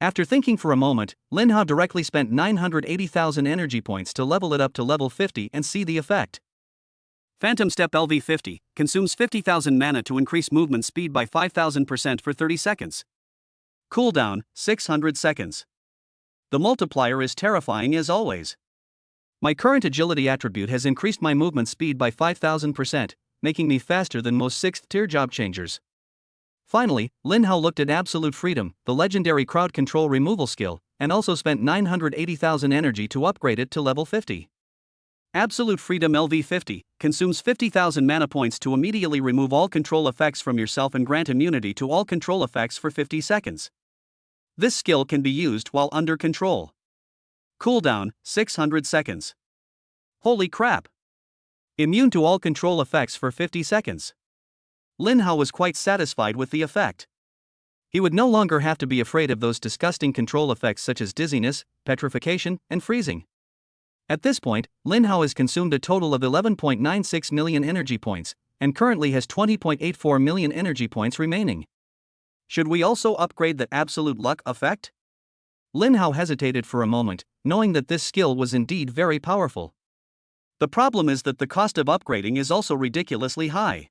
After thinking for a moment, Lin Hao directly spent 980,000 energy points to level it up to level 50 and see the effect. Phantom Step LV50 consumes 50,000 mana to increase movement speed by 5,000% for 30 seconds. Cooldown, 600 seconds. The multiplier is terrifying as always. My current agility attribute has increased my movement speed by 5,000%, making me faster than most 6th tier job changers. Finally, Lin Hao looked at Absolute Freedom, the legendary crowd control removal skill, and also spent 980,000 energy to upgrade it to level 50. Absolute Freedom LV50 consumes 50,000 mana points to immediately remove all control effects from yourself and grant immunity to all control effects for 50 seconds. This skill can be used while under control. Cooldown, 600 seconds. Holy crap! Immune to all control effects for 50 seconds. Lin Hao was quite satisfied with the effect. He would no longer have to be afraid of those disgusting control effects such as dizziness, petrification, and freezing. At this point, Lin Hao has consumed a total of 11.96 million energy points, and currently has 20.84 million energy points remaining. Should we also upgrade the Absolute Luck effect? Lin Hao hesitated for a moment, knowing that this skill was indeed very powerful. The problem is that the cost of upgrading is also ridiculously high.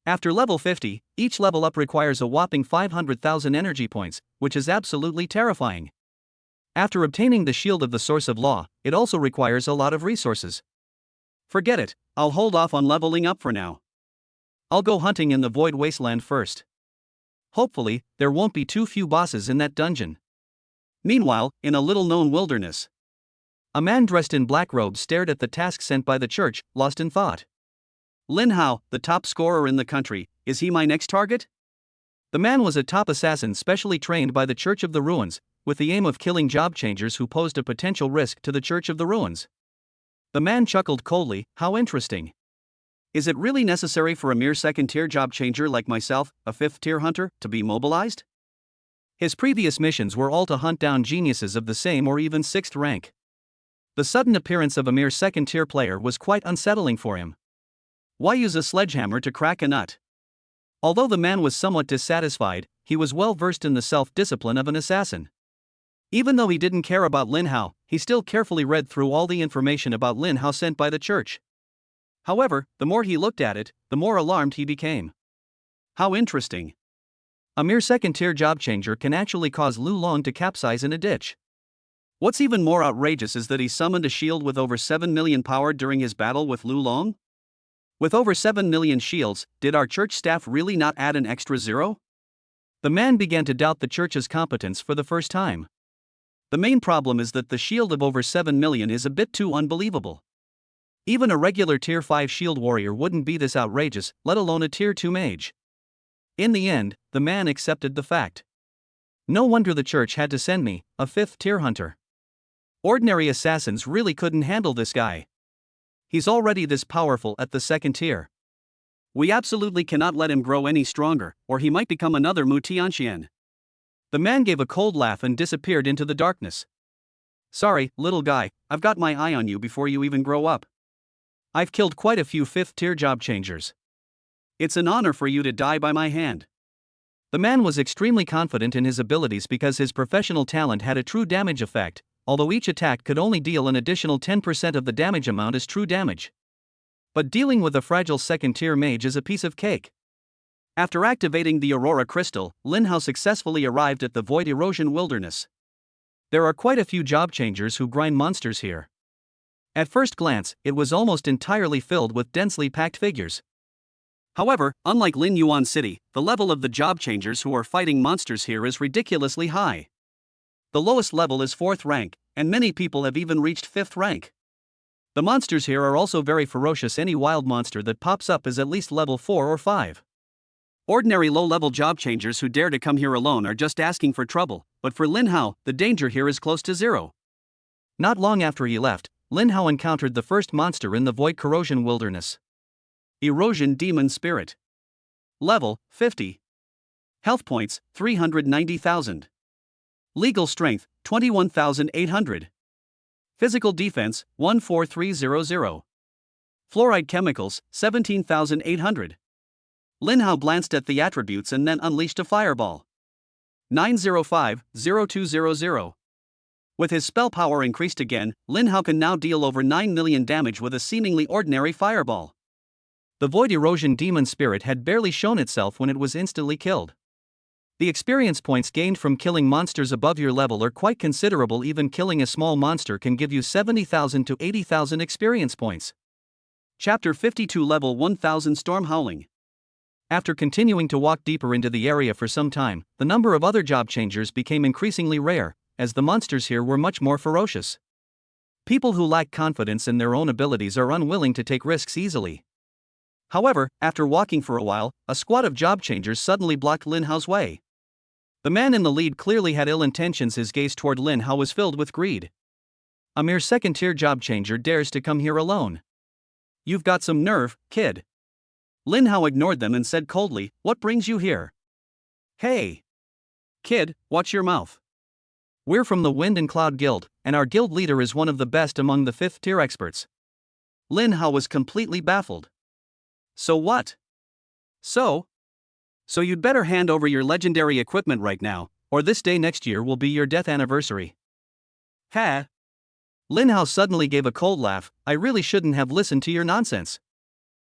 After level 50, each level up requires a whopping 500,000 energy points, which is absolutely terrifying. After obtaining the Shield of the Source of Law, it also requires a lot of resources. Forget it, I'll hold off on leveling up for now. I'll go hunting in the Void Wasteland first. Hopefully, there won't be too few bosses in that dungeon. Meanwhile, in a little-known wilderness, a man dressed in black robes stared at the task sent by the church, lost in thought. Lin Hao, the top scorer in the country, is he my next target? The man was a top assassin specially trained by the Church of the Ruins, with the aim of killing job changers who posed a potential risk to the Church of the Ruins. The man chuckled coldly, how interesting. Is it really necessary for a mere second-tier job changer like myself, a fifth-tier hunter, to be mobilized? His previous missions were all to hunt down geniuses of the same or even sixth rank. The sudden appearance of a mere second-tier player was quite unsettling for him. Why use a sledgehammer to crack a nut? Although the man was somewhat dissatisfied, he was well versed in the self-discipline of an assassin. Even though he didn't care about Lin Hao, he still carefully read through all the information about Lin Hao sent by the church. However, the more he looked at it, the more alarmed he became. How interesting. A mere second-tier job changer can actually cause Lu Long to capsize in a ditch. What's even more outrageous is that he summoned a shield with over 7 million power during his battle with Lu Long? With over 7 million shields, did our church staff really not add an extra zero? The man began to doubt the church's competence for the first time. The main problem is that the shield of over 7 million is a bit too unbelievable. Even a regular tier 5 shield warrior wouldn't be this outrageous, let alone a tier 2 mage. In the end, the man accepted the fact. No wonder the church had to send me, a 5th tier hunter. Ordinary assassins really couldn't handle this guy. He's already this powerful at the 2nd tier. We absolutely cannot let him grow any stronger, or he might become another Mu Tianxian. The man gave a cold laugh and disappeared into the darkness. Sorry, little guy, I've got my eye on you before you even grow up. I've killed quite a few 5th tier job changers. It's an honor for you to die by my hand. The man was extremely confident in his abilities because his professional talent had a true damage effect, although each attack could only deal an additional 10% of the damage amount as true damage. But dealing with a fragile 2nd tier mage is a piece of cake. After activating the Aurora Crystal, Lin Hao successfully arrived at the Void Erosion Wilderness. There are quite a few job changers who grind monsters here. At first glance, it was almost entirely filled with densely packed figures. However, unlike Lin Yuan City, the level of the job changers who are fighting monsters here is ridiculously high. The lowest level is 4th rank, and many people have even reached 5th rank. The monsters here are also very ferocious. Any wild monster that pops up is at least level 4 or 5. Ordinary low-level job changers who dare to come here alone are just asking for trouble, but for Lin Hao, the danger here is close to zero. Not long after he left, Lin Hao encountered the first monster in the Void Corrosion Wilderness. Erosion Demon Spirit. Level, 50. Health points, 390,000. Legal strength, 21,800. Physical defense, 14300. Fluoride chemicals, 17,800. Lin Hao glanced at the attributes and then unleashed a fireball. 905-0200. With his spell power increased again, Lin Hao can now deal over 9 million damage with a seemingly ordinary fireball. The Void Erosion Demon Spirit had barely shown itself when it was instantly killed. The experience points gained from killing monsters above your level are quite considerable. Even killing a small monster can give you 70,000 to 80,000 experience points. Chapter 52 Level 1000 Storm Howling. After continuing to walk deeper into the area for some time, the number of other job changers became increasingly rare, as the monsters here were much more ferocious. People who lack confidence in their own abilities are unwilling to take risks easily. However, after walking for a while, a squad of job changers suddenly blocked Lin Hao's way. The man in the lead clearly had ill intentions. His gaze toward Lin Hao was filled with greed. A mere second-tier job changer dares to come here alone. You've got some nerve, kid. Lin Hao ignored them and said coldly, "What brings you here?" "Hey! Kid, watch your mouth. We're from the Wind and Cloud Guild, and our guild leader is one of the best among the 5th-tier experts." Lin Hao was completely baffled. So what? So you'd better hand over your legendary equipment right now, or this day next year will be your death anniversary. Ha! Lin Hao suddenly gave a cold laugh. "I really shouldn't have listened to your nonsense."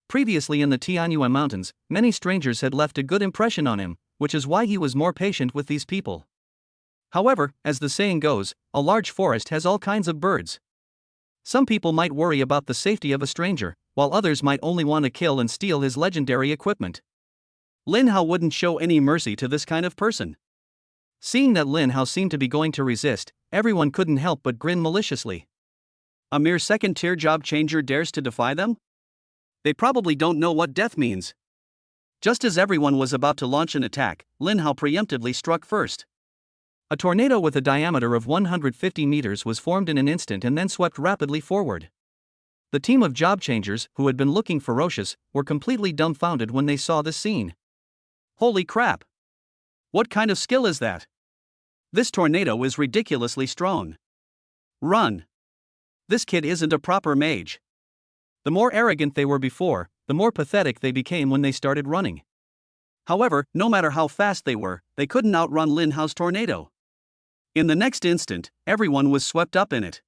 Previously in the Tianyuan Mountains, many strangers had left a good impression on him, which is why he was more patient with these people. However, as the saying goes, a large forest has all kinds of birds. Some people might worry about the safety of a stranger, while others might only want to kill and steal his legendary equipment. Lin Hao wouldn't show any mercy to this kind of person. Seeing that Lin Hao seemed to be going to resist, everyone couldn't help but grin maliciously. A mere second-tier job changer dares to defy them? They probably don't know what death means. Just as everyone was about to launch an attack, Lin Hao preemptively struck first. A tornado with a diameter of 150 meters was formed in an instant and then swept rapidly forward. The team of job changers, who had been looking ferocious, were completely dumbfounded when they saw this scene. Holy crap! What kind of skill is that? This tornado is ridiculously strong. Run! This kid isn't a proper mage. The more arrogant they were before, the more pathetic they became when they started running. However, no matter how fast they were, they couldn't outrun Lin Hao's tornado. In the next instant, everyone was swept up in it.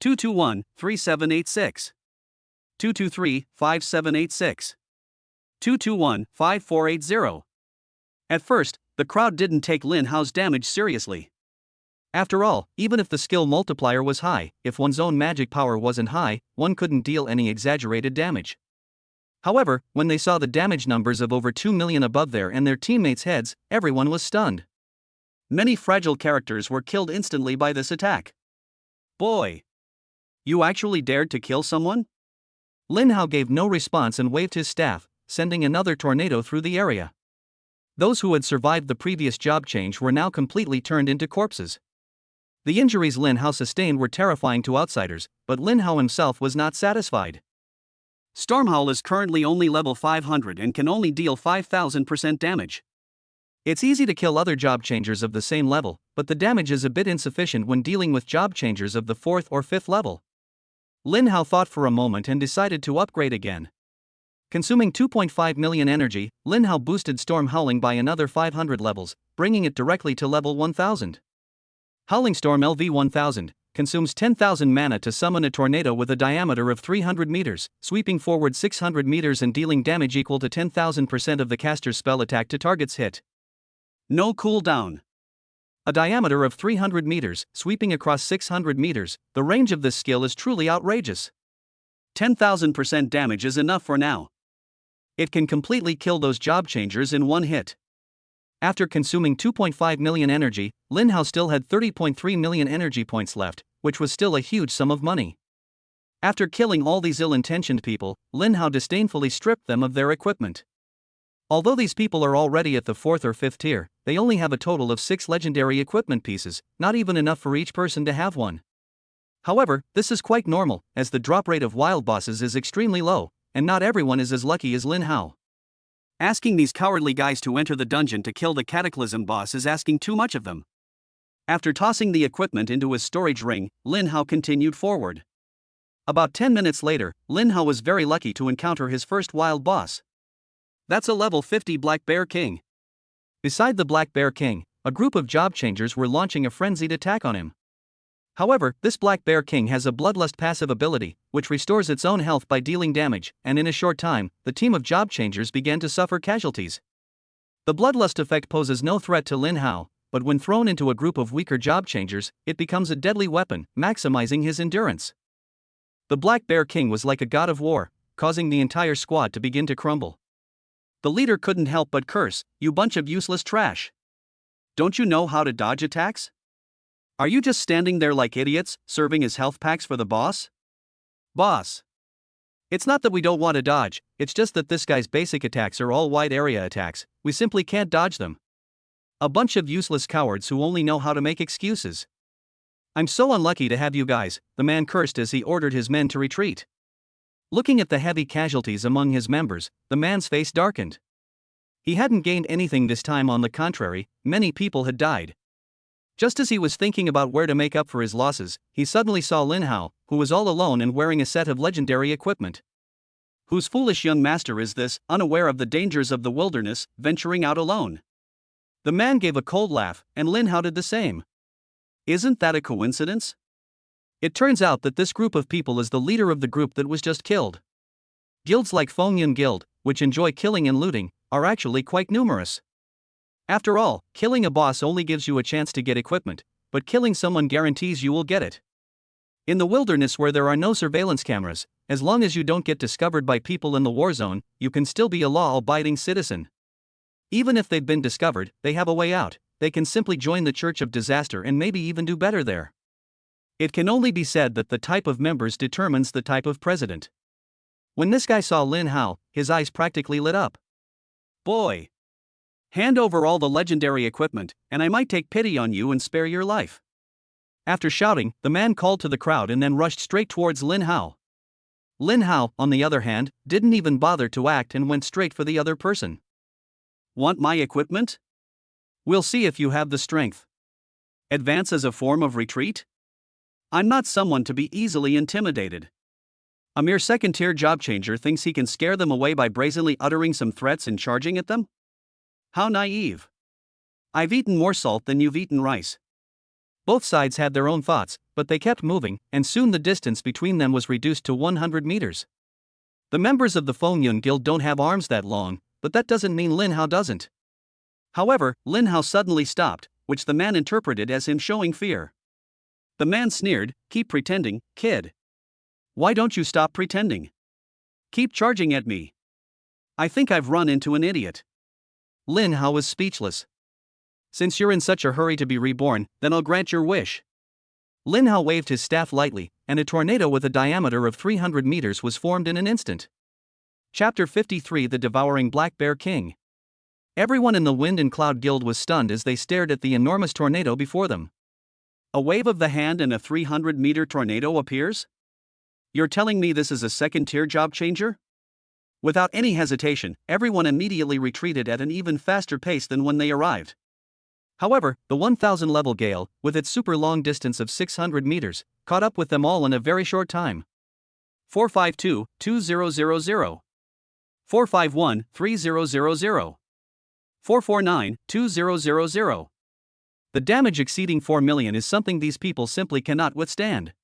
221-3786. 223-5786. 221-5480. At first, the crowd didn't take Lin Hao's damage seriously. After all, even if the skill multiplier was high, if one's own magic power wasn't high, one couldn't deal any exaggerated damage. However, when they saw the damage numbers of over 2 million above their and their teammates' heads, everyone was stunned. Many fragile characters were killed instantly by this attack. Boy! You actually dared to kill someone? Lin Hao gave no response and waved his staff, sending another tornado through the area. Those who had survived the previous job change were now completely turned into corpses. The injuries Lin Hao sustained were terrifying to outsiders, but Lin Hao himself was not satisfied. Stormhowl is currently only level 500 and can only deal 5,000% damage. It's easy to kill other job changers of the same level, but the damage is a bit insufficient when dealing with job changers of the 4th or 5th level. Lin Hao thought for a moment and decided to upgrade again. Consuming 2.5 million energy, Lin Hao boosted Storm Howling by another 500 levels, bringing it directly to level 1000. Howling Storm LV 1000, consumes 10,000 mana to summon a tornado with a diameter of 300 meters, sweeping forward 600 meters and dealing damage equal to 10,000% of the caster's spell attack to target's hit. No cooldown. A diameter of 300 meters, sweeping across 600 meters, the range of this skill is truly outrageous. 10,000% damage is enough for now. It can completely kill those job changers in one hit. After consuming 2.5 million energy, Lin Hao still had 30.3 million energy points left, which was still a huge sum of money. After killing all these ill-intentioned people, Lin Hao disdainfully stripped them of their equipment. Although these people are already at the 4th or 5th tier, they only have a total of 6 legendary equipment pieces, not even enough for each person to have one. However, this is quite normal, as the drop rate of wild bosses is extremely low, and not everyone is as lucky as Lin Hao. Asking these cowardly guys to enter the dungeon to kill the Cataclysm boss is asking too much of them. After tossing the equipment into his storage ring, Lin Hao continued forward. About 10 minutes later, Lin Hao was very lucky to encounter his first wild boss. That's a level 50 Black Bear King. Beside the Black Bear King, a group of job changers were launching a frenzied attack on him. However, this Black Bear King has a Bloodlust passive ability, which restores its own health by dealing damage, and in a short time, the team of job changers began to suffer casualties. The Bloodlust effect poses no threat to Lin Hao, but when thrown into a group of weaker job changers, it becomes a deadly weapon, maximizing his endurance. The Black Bear King was like a god of war, causing the entire squad to begin to crumble. The leader couldn't help but curse, "You bunch of useless trash. Don't you know how to dodge attacks? Are you just standing there like idiots, serving as health packs for the boss? Boss. It's not that we don't want to dodge, it's just that this guy's basic attacks are all wide area attacks, we simply can't dodge them. A bunch of useless cowards who only know how to make excuses. I'm so unlucky to have you guys," the man cursed as he ordered his men to retreat. Looking at the heavy casualties among his members, the man's face darkened. He hadn't gained anything this time, on the contrary, many people had died. Just as he was thinking about where to make up for his losses, he suddenly saw Lin Hao, who was all alone and wearing a set of legendary equipment. Whose foolish young master is this, unaware of the dangers of the wilderness, venturing out alone? The man gave a cold laugh, and Lin Hao did the same. Isn't that a coincidence? It turns out that this group of people is the leader of the group that was just killed. Guilds like Fengyun Guild, which enjoy killing and looting, are actually quite numerous. After all, killing a boss only gives you a chance to get equipment, but killing someone guarantees you will get it. In the wilderness where there are no surveillance cameras, as long as you don't get discovered by people in the war zone, you can still be a law-abiding citizen. Even if they've been discovered, they have a way out. They can simply join the Church of Disaster and maybe even do better there. It can only be said that the type of members determines the type of president. When this guy saw Lin Hao, his eyes practically lit up. Boy! Hand over all the legendary equipment, and I might take pity on you and spare your life. After shouting, the man called to the crowd and then rushed straight towards Lin Hao. Lin Hao, on the other hand, didn't even bother to act and went straight for the other person. Want my equipment? We'll see if you have the strength. Advance as a form of retreat? I'm not someone to be easily intimidated. A mere second-tier job changer thinks he can scare them away by brazenly uttering some threats and charging at them? How naive. I've eaten more salt than you've eaten rice. Both sides had their own thoughts, but they kept moving, and soon the distance between them was reduced to 100 meters. The members of the Fengyun Guild don't have arms that long, but that doesn't mean Lin Hao doesn't. However, Lin Hao suddenly stopped, which the man interpreted as him showing fear. The man sneered, "Keep pretending, kid. Why don't you stop pretending? Keep charging at me. I think I've run into an idiot." Lin Hao was speechless. "Since you're in such a hurry to be reborn, then I'll grant your wish." Lin Hao waved his staff lightly, and a tornado with a diameter of 300 meters was formed in an instant. Chapter 53: The Devouring Black Bear King. Everyone in the Wind and Cloud Guild was stunned as they stared at the enormous tornado before them. A wave of the hand and a 300-meter tornado appears? You're telling me this is a second-tier job changer? Without any hesitation, everyone immediately retreated at an even faster pace than when they arrived. However, the 1000-level gale, with its super long distance of 600 meters, caught up with them all in a very short time. 452-2000 451-3000 449-2000 The damage exceeding 4 million is something these people simply cannot withstand.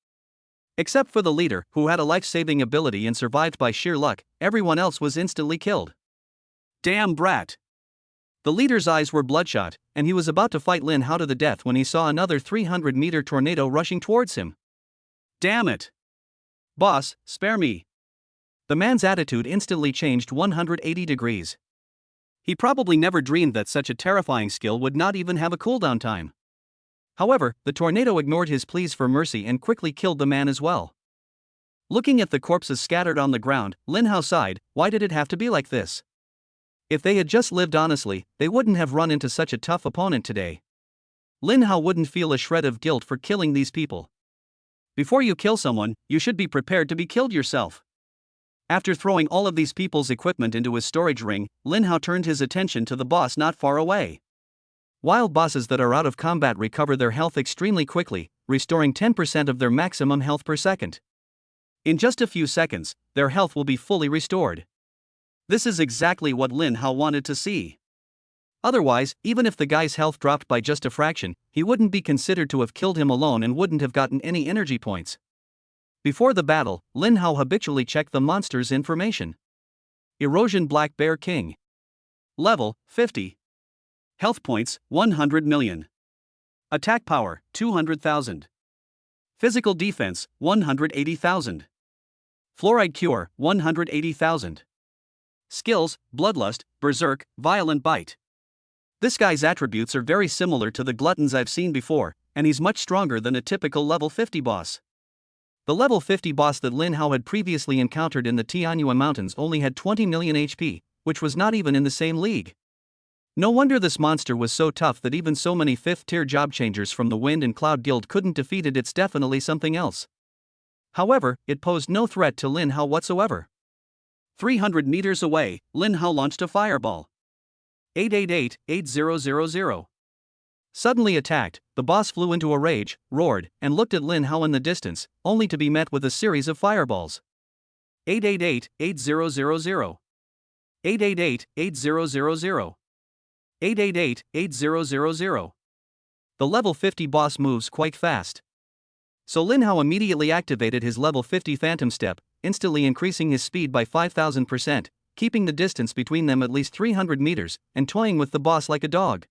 Except for the leader, who had a life-saving ability and survived by sheer luck, everyone else was instantly killed. Damn brat! The leader's eyes were bloodshot, and he was about to fight Lin Hao to the death when he saw another 300-meter tornado rushing towards him. Damn it! Boss, spare me! The man's attitude instantly changed 180 degrees. He probably never dreamed that such a terrifying skill would not even have a cooldown time. However, the tornado ignored his pleas for mercy and quickly killed the man as well. Looking at the corpses scattered on the ground, Lin Hao sighed. Why did it have to be like this? If they had just lived honestly, they wouldn't have run into such a tough opponent today. Lin Hao wouldn't feel a shred of guilt for killing these people. Before you kill someone, you should be prepared to be killed yourself. After throwing all of these people's equipment into his storage ring, Lin Hao turned his attention to the boss not far away. Wild bosses that are out of combat recover their health extremely quickly, restoring 10% of their maximum health per second. In just a few seconds, their health will be fully restored. This is exactly what Lin Hao wanted to see. Otherwise, even if the guy's health dropped by just a fraction, he wouldn't be considered to have killed him alone and wouldn't have gotten any energy points. Before the battle, Lin Hao habitually checked the monster's information. Erosion Black Bear King. Level, 50. Health points, 100 million. Attack power, 200,000. Physical defense, 180,000. Fluoride cure, 180,000. Skills, Bloodlust, Berserk, Violent Bite. This guy's attributes are very similar to the gluttons I've seen before, and he's much stronger than a typical level 50 boss. The level 50 boss that Lin Hao had previously encountered in the Tianyuan Mountains only had 20 million HP, which was not even in the same league. No wonder this monster was so tough that even so many 5th-tier job changers from the Wind and Cloud Guild couldn't defeat it. It's definitely something else. However, it posed no threat to Lin Hao whatsoever. 300 meters away, Lin Hao launched a fireball. 888-8000. Suddenly attacked, the boss flew into a rage, roared, and looked at Lin Hao in the distance, only to be met with a series of fireballs. 888-8000. 888-8000. 888-8000. The level 50 boss moves quite fast. So Lin Hao immediately activated his level 50 Phantom Step, instantly increasing his speed by 5,000%, keeping the distance between them at least 300 meters, and toying with the boss like a dog.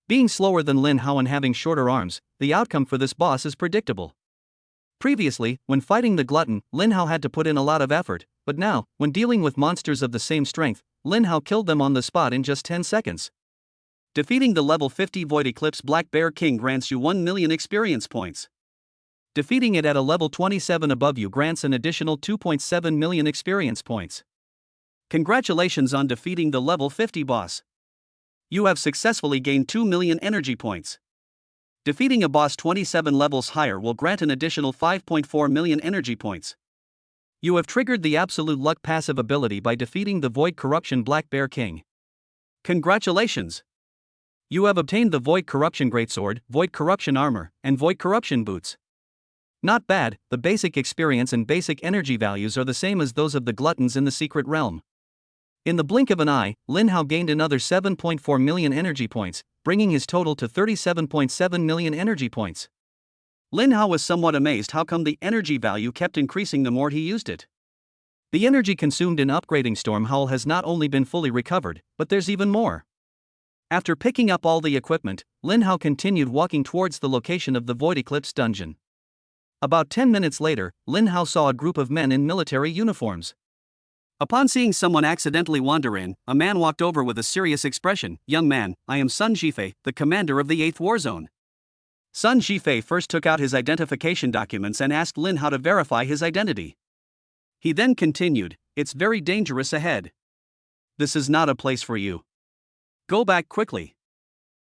Being slower than Lin Hao and having shorter arms, the outcome for this boss is predictable. Previously, when fighting the glutton, Lin Hao had to put in a lot of effort, but now, when dealing with monsters of the same strength, Lin Hao killed them on the spot in just 10 seconds. Defeating the level 50 Void Eclipse Black Bear King grants you 1 million experience points. Defeating it at a level 27 above you grants an additional 2.7 million experience points. Congratulations on defeating the level 50 boss. You have successfully gained 2 million energy points. Defeating a boss 27 levels higher will grant an additional 5.4 million energy points. You have triggered the Absolute Luck passive ability by defeating the Void Corruption Black Bear King. Congratulations! You have obtained the Void Corruption Greatsword, Void Corruption Armor, and Void Corruption Boots. Not bad, the basic experience and basic energy values are the same as those of the gluttons in the Secret Realm. In the blink of an eye, Lin Hao gained another 7.4 million energy points, bringing his total to 37.7 million energy points. Lin Hao was somewhat amazed how come the energy value kept increasing the more he used it. The energy consumed in upgrading Storm Howl has not only been fully recovered, but there's even more. After picking up all the equipment, Lin Hao continued walking towards the location of the Void Eclipse dungeon. About 10 minutes later, Lin Hao saw a group of men in military uniforms. Upon seeing someone accidentally wander in, a man walked over with a serious expression. "Young man, I am Sun Jifei, the commander of the 8th War Zone." Sun Jifei first took out his identification documents and asked Lin Hao to verify his identity. He then continued, "It's very dangerous ahead. This is not a place for you. Go back quickly."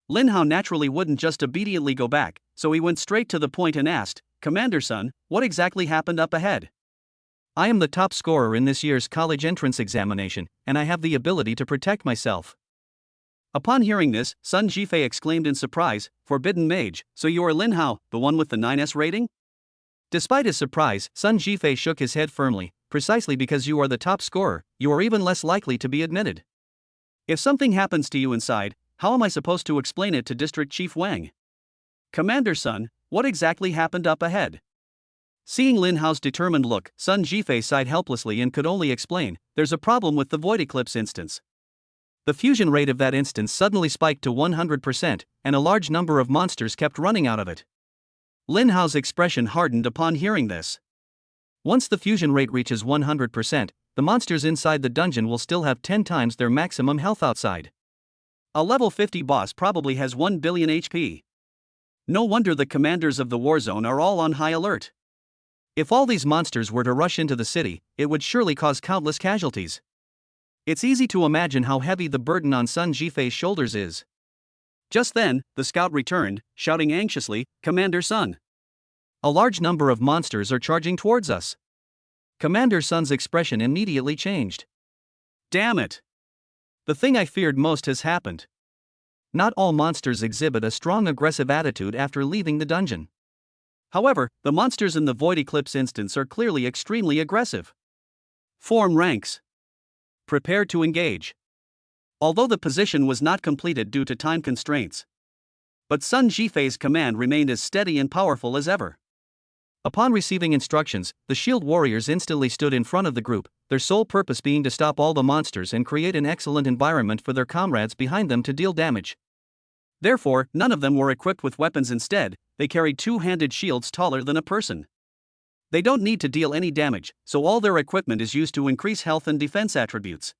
Lin Hao naturally wouldn't just obediently go back, so he went straight to the point and asked, "Commander Sun, what exactly happened up ahead? I am the top scorer in this year's college entrance examination, and I have the ability to protect myself." Upon hearing this, Sun Jifei exclaimed in surprise, "Forbidden Mage, so you are Lin Hao, the one with the 9S rating?" Despite his surprise, Sun Jifei shook his head firmly. "Precisely because you are the top scorer, you are even less likely to be admitted. If something happens to you inside, how am I supposed to explain it to District Chief Wang?" Commander Sun, what exactly happened up ahead? Seeing Lin Hao's determined look, Sun Jifei sighed helplessly and could only explain, there's a problem with the Void Eclipse instance. The fusion rate of that instance suddenly spiked to 100%, and a large number of monsters kept running out of it. Lin Hao's expression hardened upon hearing this. Once the fusion rate reaches 100%, the monsters inside the dungeon will still have 10 times their maximum health outside. A level 50 boss probably has 1 billion HP. No wonder the commanders of the war zone are all on high alert. If all these monsters were to rush into the city, it would surely cause countless casualties. It's easy to imagine how heavy the burden on Sun Jifei's shoulders is. Just then, the scout returned, shouting anxiously, "Commander Sun! A large number of monsters are charging towards us." Commander Sun's expression immediately changed. Damn it! The thing I feared most has happened. Not all monsters exhibit a strong aggressive attitude after leaving the dungeon. However, the monsters in the Void Eclipse instance are clearly extremely aggressive. Form ranks. Prepare to engage. Although the position was not completed due to time constraints, but Sun Jifei's command remained as steady and powerful as ever. Upon receiving instructions, the shield warriors instantly stood in front of the group, their sole purpose being to stop all the monsters and create an excellent environment for their comrades behind them to deal damage. Therefore, none of them were equipped with weapons. Instead, they carried two-handed shields taller than a person. They don't need to deal any damage, so all their equipment is used to increase health and defense attributes.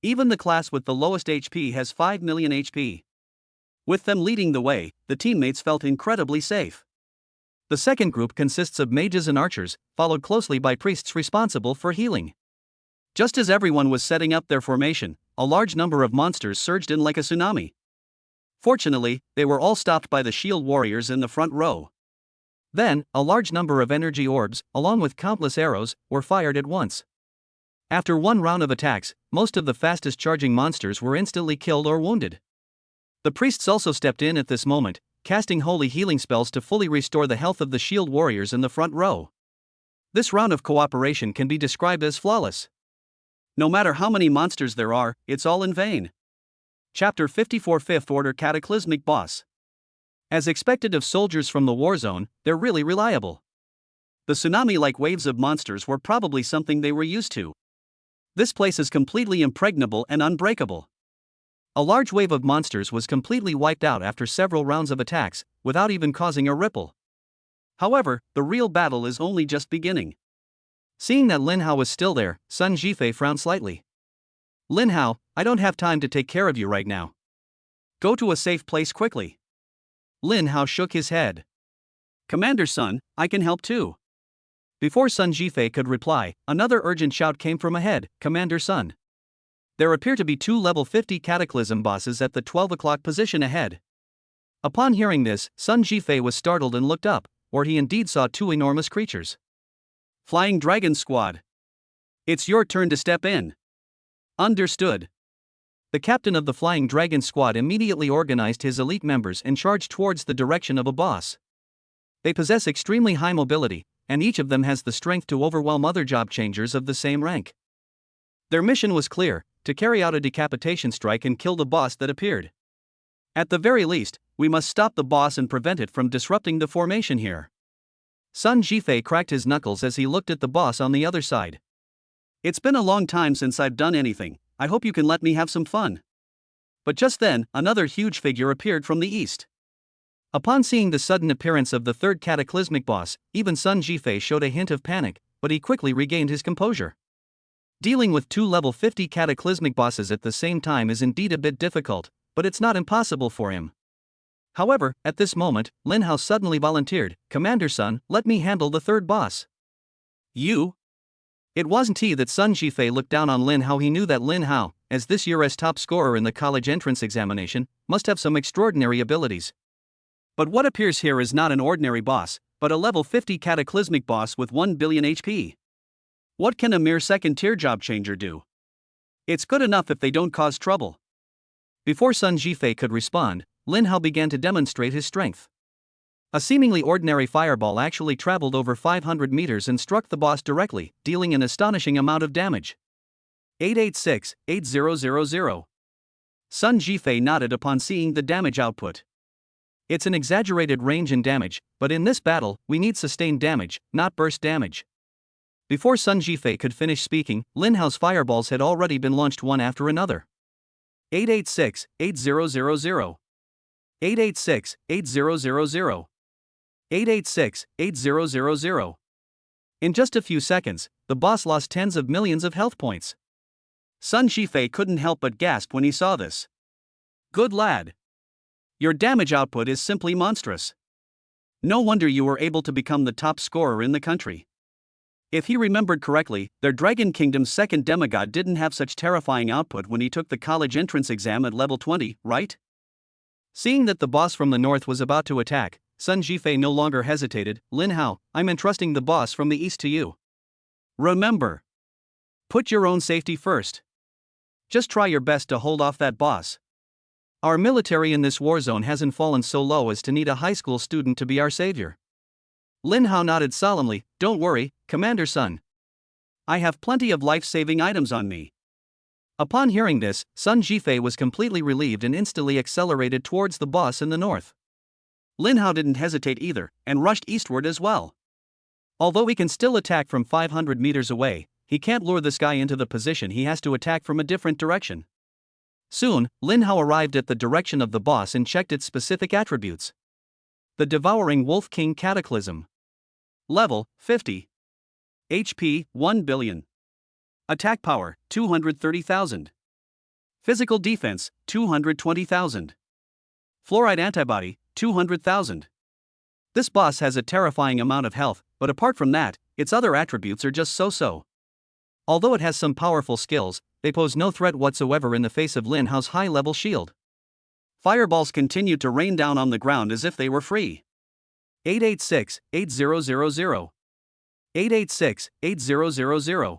Even the class with the lowest HP has 5 million HP. With them leading the way, the teammates felt incredibly safe. The second group consists of mages and archers, followed closely by priests responsible for healing. Just as everyone was setting up their formation, a large number of monsters surged in like a tsunami. Fortunately, they were all stopped by the shield warriors in the front row. Then, a large number of energy orbs, along with countless arrows, were fired at once. After one round of attacks, most of the fastest charging monsters were instantly killed or wounded. The priests also stepped in at this moment, casting holy healing spells to fully restore the health of the shield warriors in the front row. This round of cooperation can be described as flawless. No matter how many monsters there are, it's all in vain. Chapter 54 Fifth Order Cataclysmic Boss. As expected of soldiers from the war zone, they're really reliable. The tsunami-like waves of monsters were probably something they were used to. This place is completely impregnable and unbreakable. A large wave of monsters was completely wiped out after several rounds of attacks, without even causing a ripple. However, the real battle is only just beginning. Seeing that Lin Hao was still there, Sun Jifei frowned slightly. Lin Hao, I don't have time to take care of you right now. Go to a safe place quickly. Lin Hao shook his head. Commander Sun, I can help too. Before Sun Jifei could reply, another urgent shout came from ahead, Commander Sun. There appear to be two level 50 Cataclysm bosses at the 12 o'clock position ahead. Upon hearing this, Sun Jifei was startled and looked up, where he indeed saw two enormous creatures. Flying Dragon Squad. It's your turn to step in. Understood. The captain of the Flying Dragon Squad immediately organized his elite members and charged towards the direction of a boss. They possess extremely high mobility, and each of them has the strength to overwhelm other job changers of the same rank. Their mission was clear, to carry out a decapitation strike and kill the boss that appeared. At the very least, we must stop the boss and prevent it from disrupting the formation here. Sun Jifei cracked his knuckles as he looked at the boss on the other side. It's been a long time since I've done anything, I hope you can let me have some fun. But just then, another huge figure appeared from the east. Upon seeing the sudden appearance of the third cataclysmic boss, even Sun Jifei showed a hint of panic, but he quickly regained his composure. Dealing with two level 50 cataclysmic bosses at the same time is indeed a bit difficult, but it's not impossible for him. However, at this moment, Lin Hao suddenly volunteered, Commander Sun, let me handle the third boss. You? It wasn't he that Sun Jifei looked down on Lin Hao. He knew that Lin Hao, as this year's top scorer in the college entrance examination, must have some extraordinary abilities. But what appears here is not an ordinary boss, but a level 50 cataclysmic boss with 1 billion HP. What can a mere second-tier job changer do? It's good enough if they don't cause trouble. Before Sun Jifei could respond, Lin Hao began to demonstrate his strength. A seemingly ordinary fireball actually traveled over 500 meters and struck the boss directly, dealing an astonishing amount of damage. 886-8000. Sun Jifei nodded upon seeing the damage output. It's an exaggerated range and damage, but in this battle, we need sustained damage, not burst damage. Before Sun Jifei could finish speaking, Lin Hao's fireballs had already been launched one after another. 886-8000 886-8000 886-8000. In just a few seconds, the boss lost tens of millions of health points. Sun Jifei couldn't help but gasp when he saw this. Good lad. Your damage output is simply monstrous. No wonder you were able to become the top scorer in the country. If he remembered correctly, their Dragon Kingdom's second demigod didn't have such terrifying output when he took the college entrance exam at level 20, right? Seeing that the boss from the north was about to attack, Sun Jifei no longer hesitated. Lin Hao, I'm entrusting the boss from the east to you. Remember, put your own safety first. Just try your best to hold off that boss. Our military in this war zone hasn't fallen so low as to need a high school student to be our savior. Lin Hao nodded solemnly. Don't worry, Commander Sun. I have plenty of life-saving items on me. Upon hearing this, Sun Jifei was completely relieved and instantly accelerated towards the boss in the north. Lin Hao didn't hesitate either, and rushed eastward as well. Although he can still attack from 500 meters away, he can't lure this guy into the position he has to attack from a different direction. Soon, Lin Hao arrived at the direction of the boss and checked its specific attributes. The Devouring Wolf King Cataclysm. Level, 50. HP, 1 billion. Attack power, 230,000. Physical defense, 220,000. Fluoride antibody, 200,000. This boss has a terrifying amount of health, but apart from that, its other attributes are just so-so. Although it has some powerful skills, they pose no threat whatsoever in the face of Lin Hao's high-level shield. Fireballs continued to rain down on the ground as if they were free. 886-8000 886-8000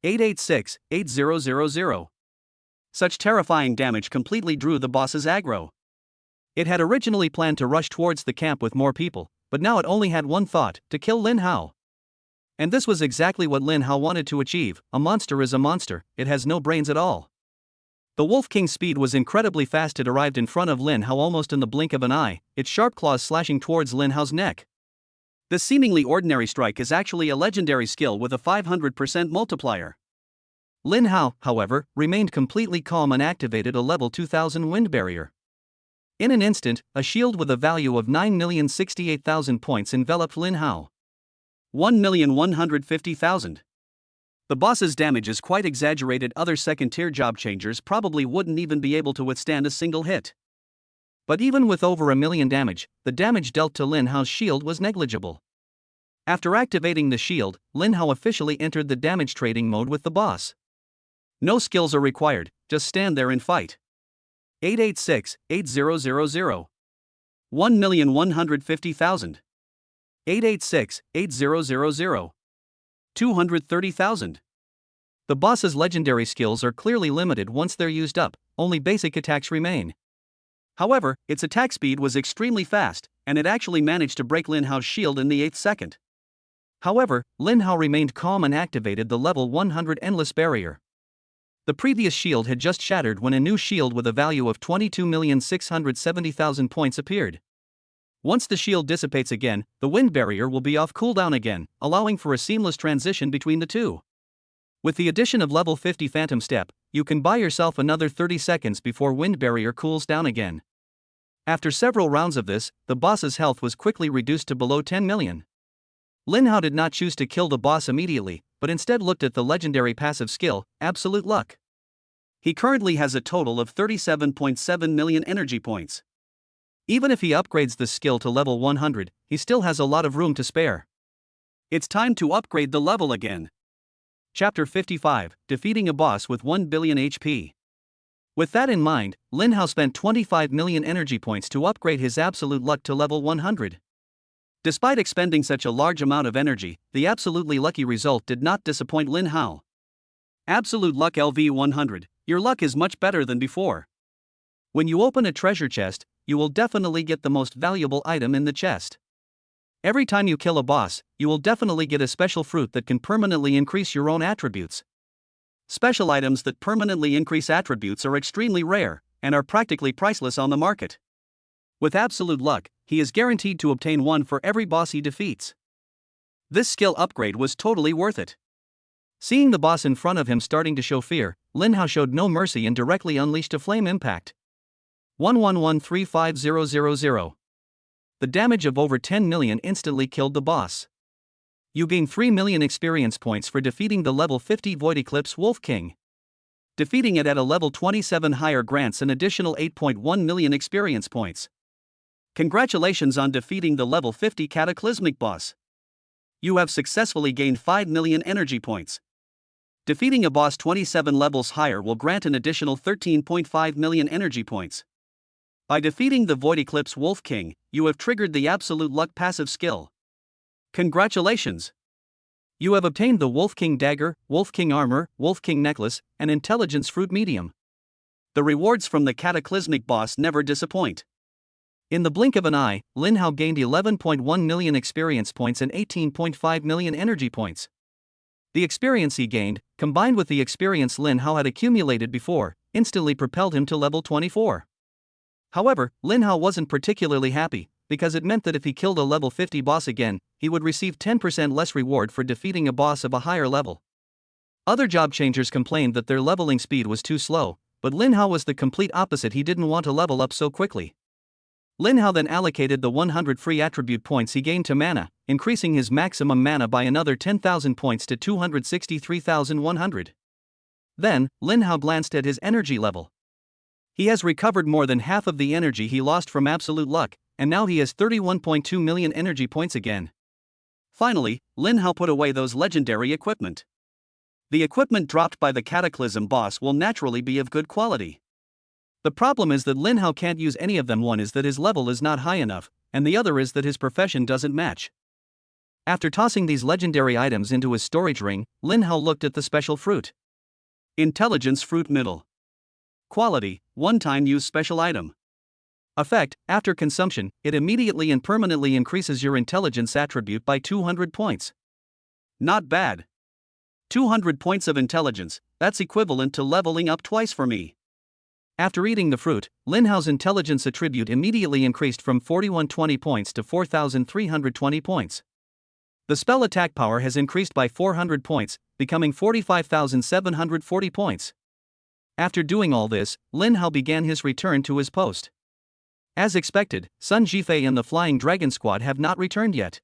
886-8000. Such terrifying damage completely drew the boss's aggro. It had originally planned to rush towards the camp with more people, but now it only had one thought: to kill Lin Hao. And this was exactly what Lin Hao wanted to achieve. A monster is a monster, it has no brains at all. The Wolf King's speed was incredibly fast. It arrived in front of Lin Hao almost in the blink of an eye, its sharp claws slashing towards Lin Hao's neck. This seemingly ordinary strike is actually a legendary skill with a 500% multiplier. Lin Hao, however, remained completely calm and activated a level 2000 wind barrier. In an instant, a shield with a value of 9,068,000 points enveloped Lin Hao. 1,150,000. The boss's damage is quite exaggerated. Other second-tier job changers probably wouldn't even be able to withstand a single hit. But even with over 1 million damage, the damage dealt to Lin Hao's shield was negligible. After activating the shield, Lin Hao officially entered the damage trading mode with the boss. No skills are required, just stand there and fight. 886-8000 1,150,000 886-8000 230,000. The boss's legendary skills are clearly limited. Once they're used up, only basic attacks remain. However, its attack speed was extremely fast, and it actually managed to break Lin Hao's shield in the 8th second. However, Lin Hao remained calm and activated the level 100 endless barrier. The previous shield had just shattered when a new shield with a value of 22,670,000 points appeared. Once the shield dissipates again, the wind barrier will be off cooldown again, allowing for a seamless transition between the two. With the addition of level 50 Phantom Step, you can buy yourself another 30 seconds before wind barrier cools down again. After several rounds of this, the boss's health was quickly reduced to below 10 million. Lin Hao did not choose to kill the boss immediately, but instead looked at the legendary passive skill, Absolute Luck. He currently has a total of 37.7 million energy points. Even if he upgrades the skill to level 100, he still has a lot of room to spare. It's time to upgrade the level again. Chapter 55, Defeating a Boss with 1 billion HP. With that in mind, Lin Hao spent 25 million energy points to upgrade his Absolute Luck to level 100. Despite expending such a large amount of energy, the absolutely lucky result did not disappoint Lin Hao. Absolute Luck LV 100, your luck is much better than before. When you open a treasure chest, you will definitely get the most valuable item in the chest. Every time you kill a boss, you will definitely get a special fruit that can permanently increase your own attributes. Special items that permanently increase attributes are extremely rare, and are practically priceless on the market. With absolute luck, he is guaranteed to obtain one for every boss he defeats. This skill upgrade was totally worth it. Seeing the boss in front of him starting to show fear, Lin Hao showed no mercy and directly unleashed a flame impact. 111-35000. The damage of over 10 million instantly killed the boss. You gain 3 million experience points for defeating the level 50 Void Eclipse Wolf King. Defeating it at a level 27 higher grants an additional 8.1 million experience points. Congratulations on defeating the level 50 Cataclysmic boss. You have successfully gained 5 million energy points. Defeating a boss 27 levels higher will grant an additional 13.5 million energy points. By defeating the Void Eclipse Wolf King, you have triggered the Absolute Luck passive skill. Congratulations! You have obtained the Wolf King Dagger, Wolf King Armor, Wolf King Necklace, and Intelligence Fruit Medium. The rewards from the Cataclysmic boss never disappoint. In the blink of an eye, Lin Hao gained 11.1 million experience points and 18.5 million energy points. The experience he gained, combined with the experience Lin Hao had accumulated before, instantly propelled him to level 24. However, Lin Hao wasn't particularly happy, because it meant that if he killed a level 50 boss again, he would receive 10% less reward for defeating a boss of a higher level. Other job changers complained that their leveling speed was too slow, but Lin Hao was the complete opposite. He didn't want to level up so quickly. Lin Hao then allocated the 100 free attribute points he gained to mana, increasing his maximum mana by another 10,000 points to 263,100. Then, Lin Hao glanced at his energy level. He has recovered more than half of the energy he lost from Absolute Luck, and now he has 31.2 million energy points again. Finally, Lin Hao put away those legendary equipment. The equipment dropped by the Cataclysm boss will naturally be of good quality. The problem is that Lin Hao can't use any of them. One is that his level is not high enough, and the other is that his profession doesn't match. After tossing these legendary items into his storage ring, Lin Hao looked at the special fruit. Intelligence Fruit Middle. Quality, one-time use special item. Effect, after consumption, it immediately and permanently increases your intelligence attribute by 200 points. Not bad. 200 points of intelligence, that's equivalent to leveling up twice for me. After eating the fruit, Lin Hao's intelligence attribute immediately increased from 4120 points to 4320 points. The spell attack power has increased by 400 points, becoming 45,740 points. After doing all this, Lin Hao began his return to his post. As expected, Sun Jifei and the Flying Dragon Squad have not returned yet.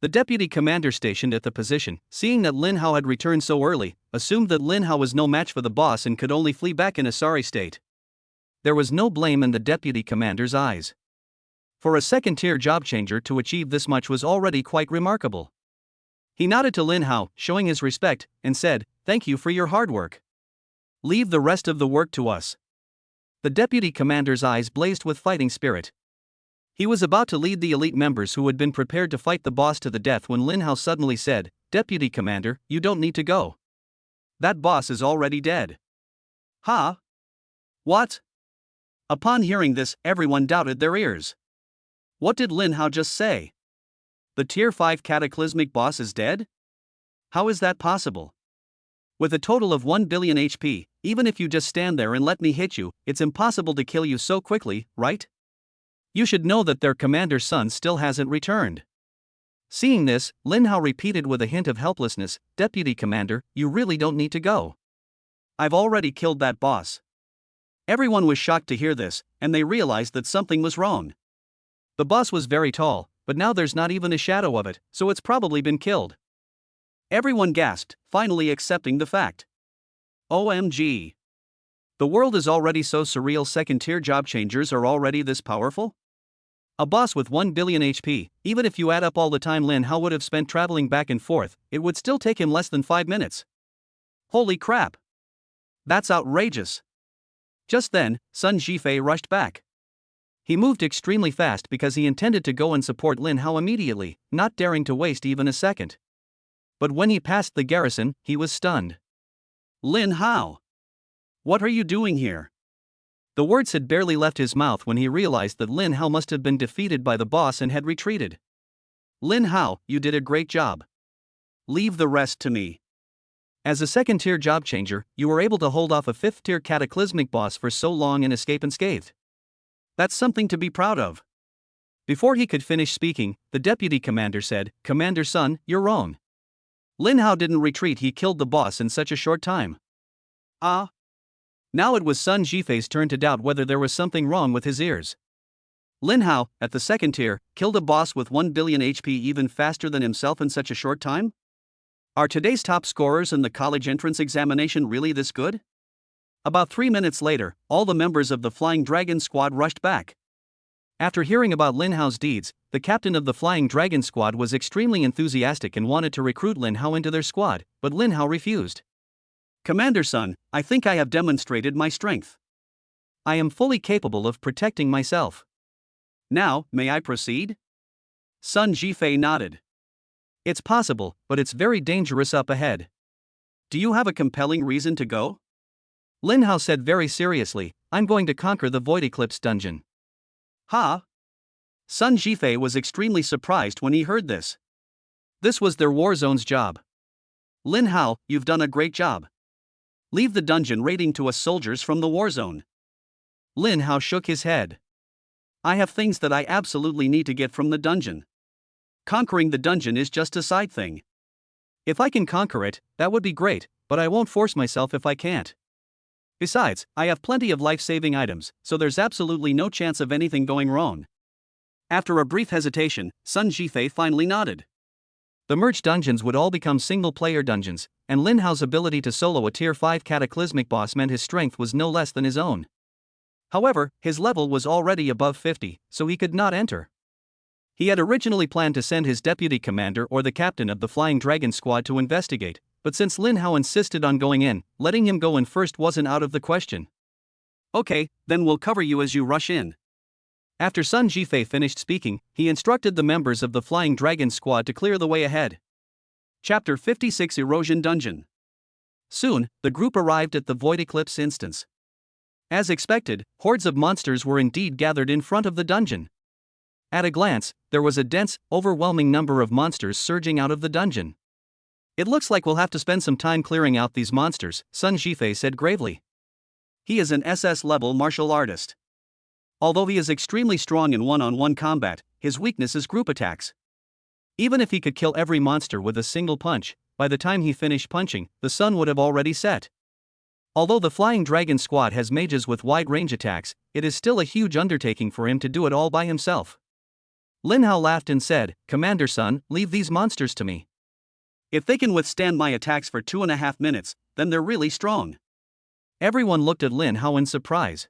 The deputy commander stationed at the position, seeing that Lin Hao had returned so early, assumed that Lin Hao was no match for the boss and could only flee back in a sorry state. There was no blame in the deputy commander's eyes. For a second-tier job changer to achieve this much was already quite remarkable. He nodded to Lin Hao, showing his respect, and said, "Thank you for your hard work. Leave the rest of the work to us." The deputy commander's eyes blazed with fighting spirit. He was about to lead the elite members who had been prepared to fight the boss to the death when Lin Hao suddenly said, "Deputy Commander, you don't need to go. That boss is already dead." Huh? What? Upon hearing this, everyone doubted their ears. What did Lin Hao just say? The Tier 5 Cataclysmic boss is dead? How is that possible? With a total of 1 billion HP, even if you just stand there and let me hit you, it's impossible to kill you so quickly, right? You should know that their commander's son still hasn't returned. Seeing this, Lin Hao repeated with a hint of helplessness, "Deputy Commander, you really don't need to go. I've already killed that boss." Everyone was shocked to hear this, and they realized that something was wrong. The boss was very tall, but now there's not even a shadow of it, so it's probably been killed. Everyone gasped, finally accepting the fact. OMG. The world is already so surreal. Second-tier job changers are already this powerful? A boss with 1 billion HP, even if you add up all the time Lin Hao would have spent traveling back and forth, it would still take him less than 5 minutes. Holy crap. That's outrageous. Just then, Sun Jifei rushed back. He moved extremely fast because he intended to go and support Lin Hao immediately, not daring to waste even a second. But when he passed the garrison, he was stunned. Lin Hao! What are you doing here? The words had barely left his mouth when he realized that Lin Hao must have been defeated by the boss and had retreated. Lin Hao, you did a great job. Leave the rest to me. As a second-tier job changer, you were able to hold off a fifth-tier cataclysmic boss for so long and escape unscathed. That's something to be proud of. Before he could finish speaking, the deputy commander said, "Commander Sun, you're wrong. Lin Hao didn't retreat, he killed the boss in such a short time." Ah. Now it was Sun Jifei's turn to doubt whether there was something wrong with his ears. Lin Hao, at the second tier, killed a boss with 1 billion HP even faster than himself in such a short time? Are today's top scorers in the college entrance examination really this good? About 3 minutes later, all the members of the Flying Dragon Squad rushed back. After hearing about Lin Hao's deeds, the captain of the Flying Dragon Squad was extremely enthusiastic and wanted to recruit Lin Hao into their squad, but Lin Hao refused. "Commander Sun, I think I have demonstrated my strength. I am fully capable of protecting myself. Now, may I proceed?" Sun Jifei nodded. "It's possible, but it's very dangerous up ahead. Do you have a compelling reason to go?" Lin Hao said very seriously, "I'm going to conquer the Void Eclipse dungeon." "Ha!" Sun Jifei was extremely surprised when he heard this. This was their war zone's job. "Lin Hao, you've done a great job. Leave the dungeon raiding to us soldiers from the war zone." Lin Hao shook his head. "I have things that I absolutely need to get from the dungeon. Conquering the dungeon is just a side thing. If I can conquer it, that would be great, but I won't force myself if I can't. Besides, I have plenty of life-saving items, so there's absolutely no chance of anything going wrong." After a brief hesitation, Sun Jifei finally nodded. The merged dungeons would all become single-player dungeons, and Lin Hao's ability to solo a Tier 5 cataclysmic boss meant his strength was no less than his own. However, his level was already above 50, so he could not enter. He had originally planned to send his deputy commander or the captain of the Flying Dragon Squad to investigate, but since Lin Hao insisted on going in, letting him go in first wasn't out of the question. "Okay, then we'll cover you as you rush in." After Sun Jifei finished speaking, he instructed the members of the Flying Dragon Squad to clear the way ahead. Chapter 56 Erosion Dungeon. Soon, the group arrived at the Void Eclipse instance. As expected, hordes of monsters were indeed gathered in front of the dungeon. At a glance, there was a dense, overwhelming number of monsters surging out of the dungeon. "It looks like we'll have to spend some time clearing out these monsters," Sun Jifei said gravely. He is an SS-level martial artist. Although he is extremely strong in one-on-one combat, his weakness is group attacks. Even if he could kill every monster with a single punch, by the time he finished punching, the sun would have already set. Although the Flying Dragon Squad has mages with wide-range attacks, it is still a huge undertaking for him to do it all by himself. Lin Hao laughed and said, "Commander Sun, leave these monsters to me. If they can withstand my attacks for 2.5 minutes, then they're really strong." Everyone looked at Lin Hao in surprise.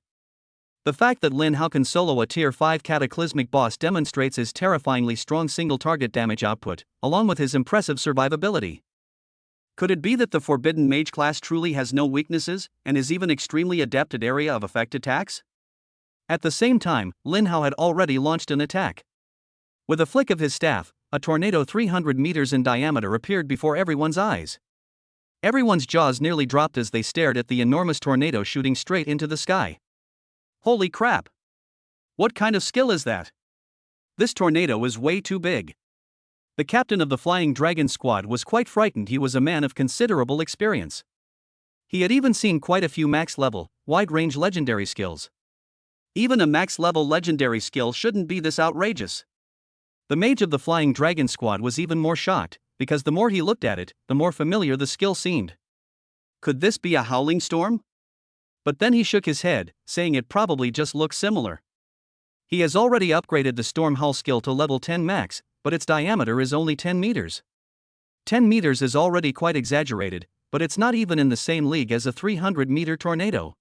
The fact that Lin Hao can solo a Tier 5 cataclysmic boss demonstrates his terrifyingly strong single-target damage output, along with his impressive survivability. Could it be that the Forbidden Mage class truly has no weaknesses, and is even extremely adept at area of effect attacks? At the same time, Lin Hao had already launched an attack. With a flick of his staff, a tornado 300 meters in diameter appeared before everyone's eyes. Everyone's jaws nearly dropped as they stared at the enormous tornado shooting straight into the sky. Holy crap! What kind of skill is that? This tornado is way too big. The captain of the Flying Dragon Squad was quite frightened. He was a man of considerable experience. He had even seen quite a few max-level, wide-range legendary skills. Even a max-level legendary skill shouldn't be this outrageous. The mage of the Flying Dragon Squad was even more shocked, because the more he looked at it, the more familiar the skill seemed. Could this be a howling storm? But then he shook his head, saying it probably just looks similar. He has already upgraded the Storm Hull skill to level 10 max, but its diameter is only 10 meters. 10 meters is already quite exaggerated, but it's not even in the same league as a 300-meter tornado.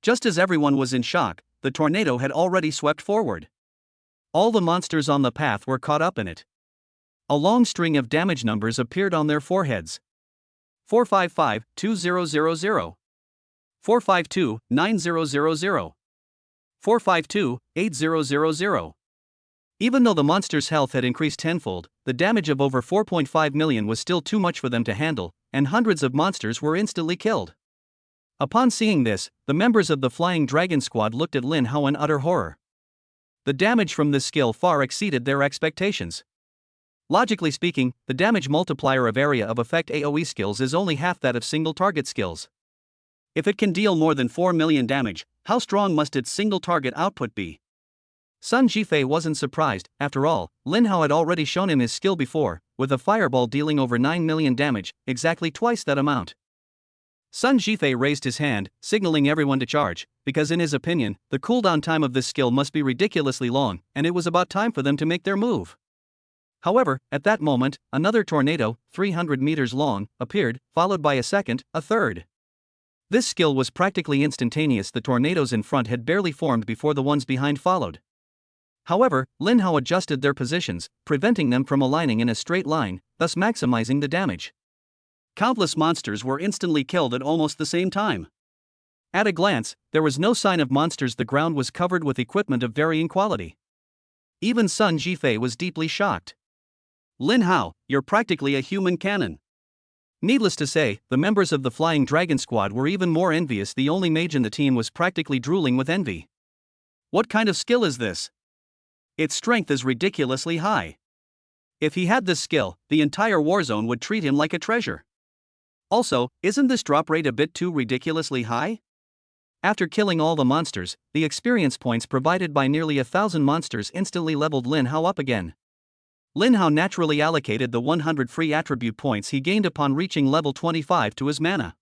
Just as everyone was in shock, the tornado had already swept forward. All the monsters on the path were caught up in it. A long string of damage numbers appeared on their foreheads. 455-2000, 452-9000, 452-8000. Even though the monster's health had increased tenfold, the damage of over 4.5 million was still too much for them to handle, and hundreds of monsters were instantly killed. Upon seeing this, the members of the Flying Dragon Squad looked at Lin Hao in utter horror. The damage from this skill far exceeded their expectations. Logically speaking, the damage multiplier of area of effect AoE skills is only half that of single target skills. If it can deal more than 4 million damage, how strong must its single target output be? Sun Jifei wasn't surprised. After all, Lin Hao had already shown him his skill before, with a fireball dealing over 9 million damage, exactly twice that amount. Sun Jifei raised his hand, signaling everyone to charge, because in his opinion, the cooldown time of this skill must be ridiculously long, and it was about time for them to make their move. However, at that moment, another tornado, 300 meters long, appeared, followed by a second, a third. This skill was practically instantaneous. The tornadoes in front had barely formed before the ones behind followed. However, Lin Hao adjusted their positions, preventing them from aligning in a straight line, thus maximizing the damage. Countless monsters were instantly killed at almost the same time. At a glance, there was no sign of monsters. The ground was covered with equipment of varying quality. Even Sun Jifei was deeply shocked. Lin Hao, you're practically a human cannon. Needless to say, the members of the Flying Dragon Squad were even more envious. The only mage in the team was practically drooling with envy. What kind of skill is this? Its strength is ridiculously high. If he had this skill, the entire warzone would treat him like a treasure. Also, isn't this drop rate a bit too ridiculously high? After killing all the monsters, the experience points provided by nearly 1,000 monsters instantly leveled Lin Hao up again. Lin Hao naturally allocated the 100 free attribute points he gained upon reaching level 25 to his mana.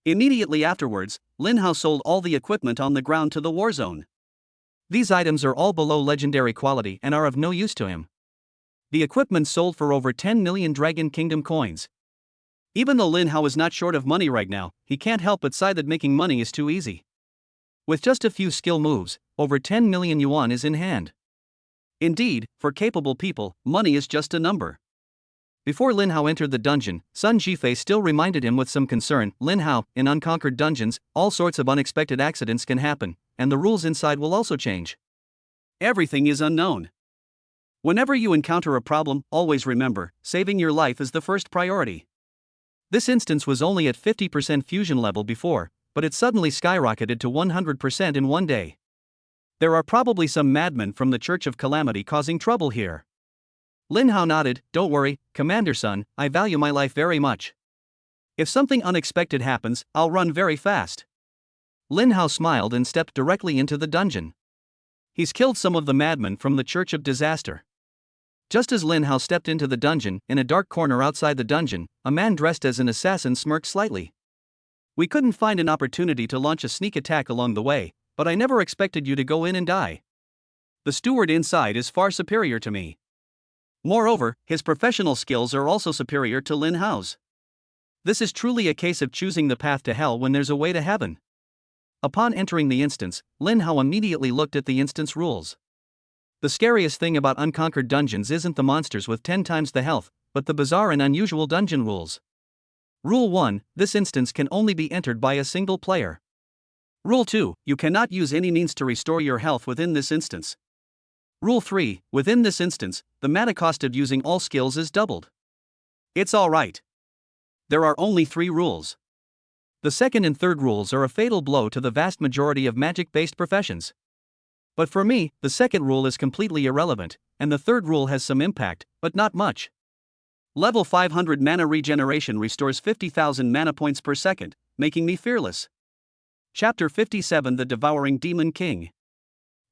Immediately afterwards, Lin Hao sold all the equipment on the ground to the warzone. These items are all below legendary quality and are of no use to him. The equipment sold for over 10 million Dragon Kingdom coins. Even though Lin Hao is not short of money right now, he can't help but sigh that making money is too easy. With just a few skill moves, over 10 million yuan is in hand. Indeed, for capable people, money is just a number. Before Lin Hao entered the dungeon, Sun Jifei still reminded him with some concern, Lin Hao, in unconquered dungeons, all sorts of unexpected accidents can happen, and the rules inside will also change. Everything is unknown. Whenever you encounter a problem, always remember, saving your life is the first priority. This instance was only at 50% fusion level before, but it suddenly skyrocketed to 100% in one day. There are probably some madmen from the Church of Calamity causing trouble here. Lin Hao nodded. Don't worry, Commander Sun, I value my life very much. If something unexpected happens, I'll run very fast. Lin Hao smiled and stepped directly into the dungeon. He's killed some of the madmen from the Church of Disaster. Just as Lin Hao stepped into the dungeon, in a dark corner outside the dungeon, a man dressed as an assassin smirked slightly. We couldn't find an opportunity to launch a sneak attack along the way, but I never expected you to go in and die. The steward inside is far superior to me. Moreover, his professional skills are also superior to Lin Hao's. This is truly a case of choosing the path to hell when there's a way to heaven. Upon entering the instance, Lin Hao immediately looked at the instance rules. The scariest thing about unconquered dungeons isn't the monsters with 10 times the health, but the bizarre and unusual dungeon rules. Rule 1, this instance can only be entered by a single player. Rule 2, you cannot use any means to restore your health within this instance. Rule 3, within this instance, the mana cost of using all skills is doubled. It's alright. There are only 3 rules. The second and third rules are a fatal blow to the vast majority of magic-based professions. But for me, the second rule is completely irrelevant, and the third rule has some impact, but not much. Level 500 mana regeneration restores 50,000 mana points per second, making me fearless. Chapter 57 The Devouring Demon King.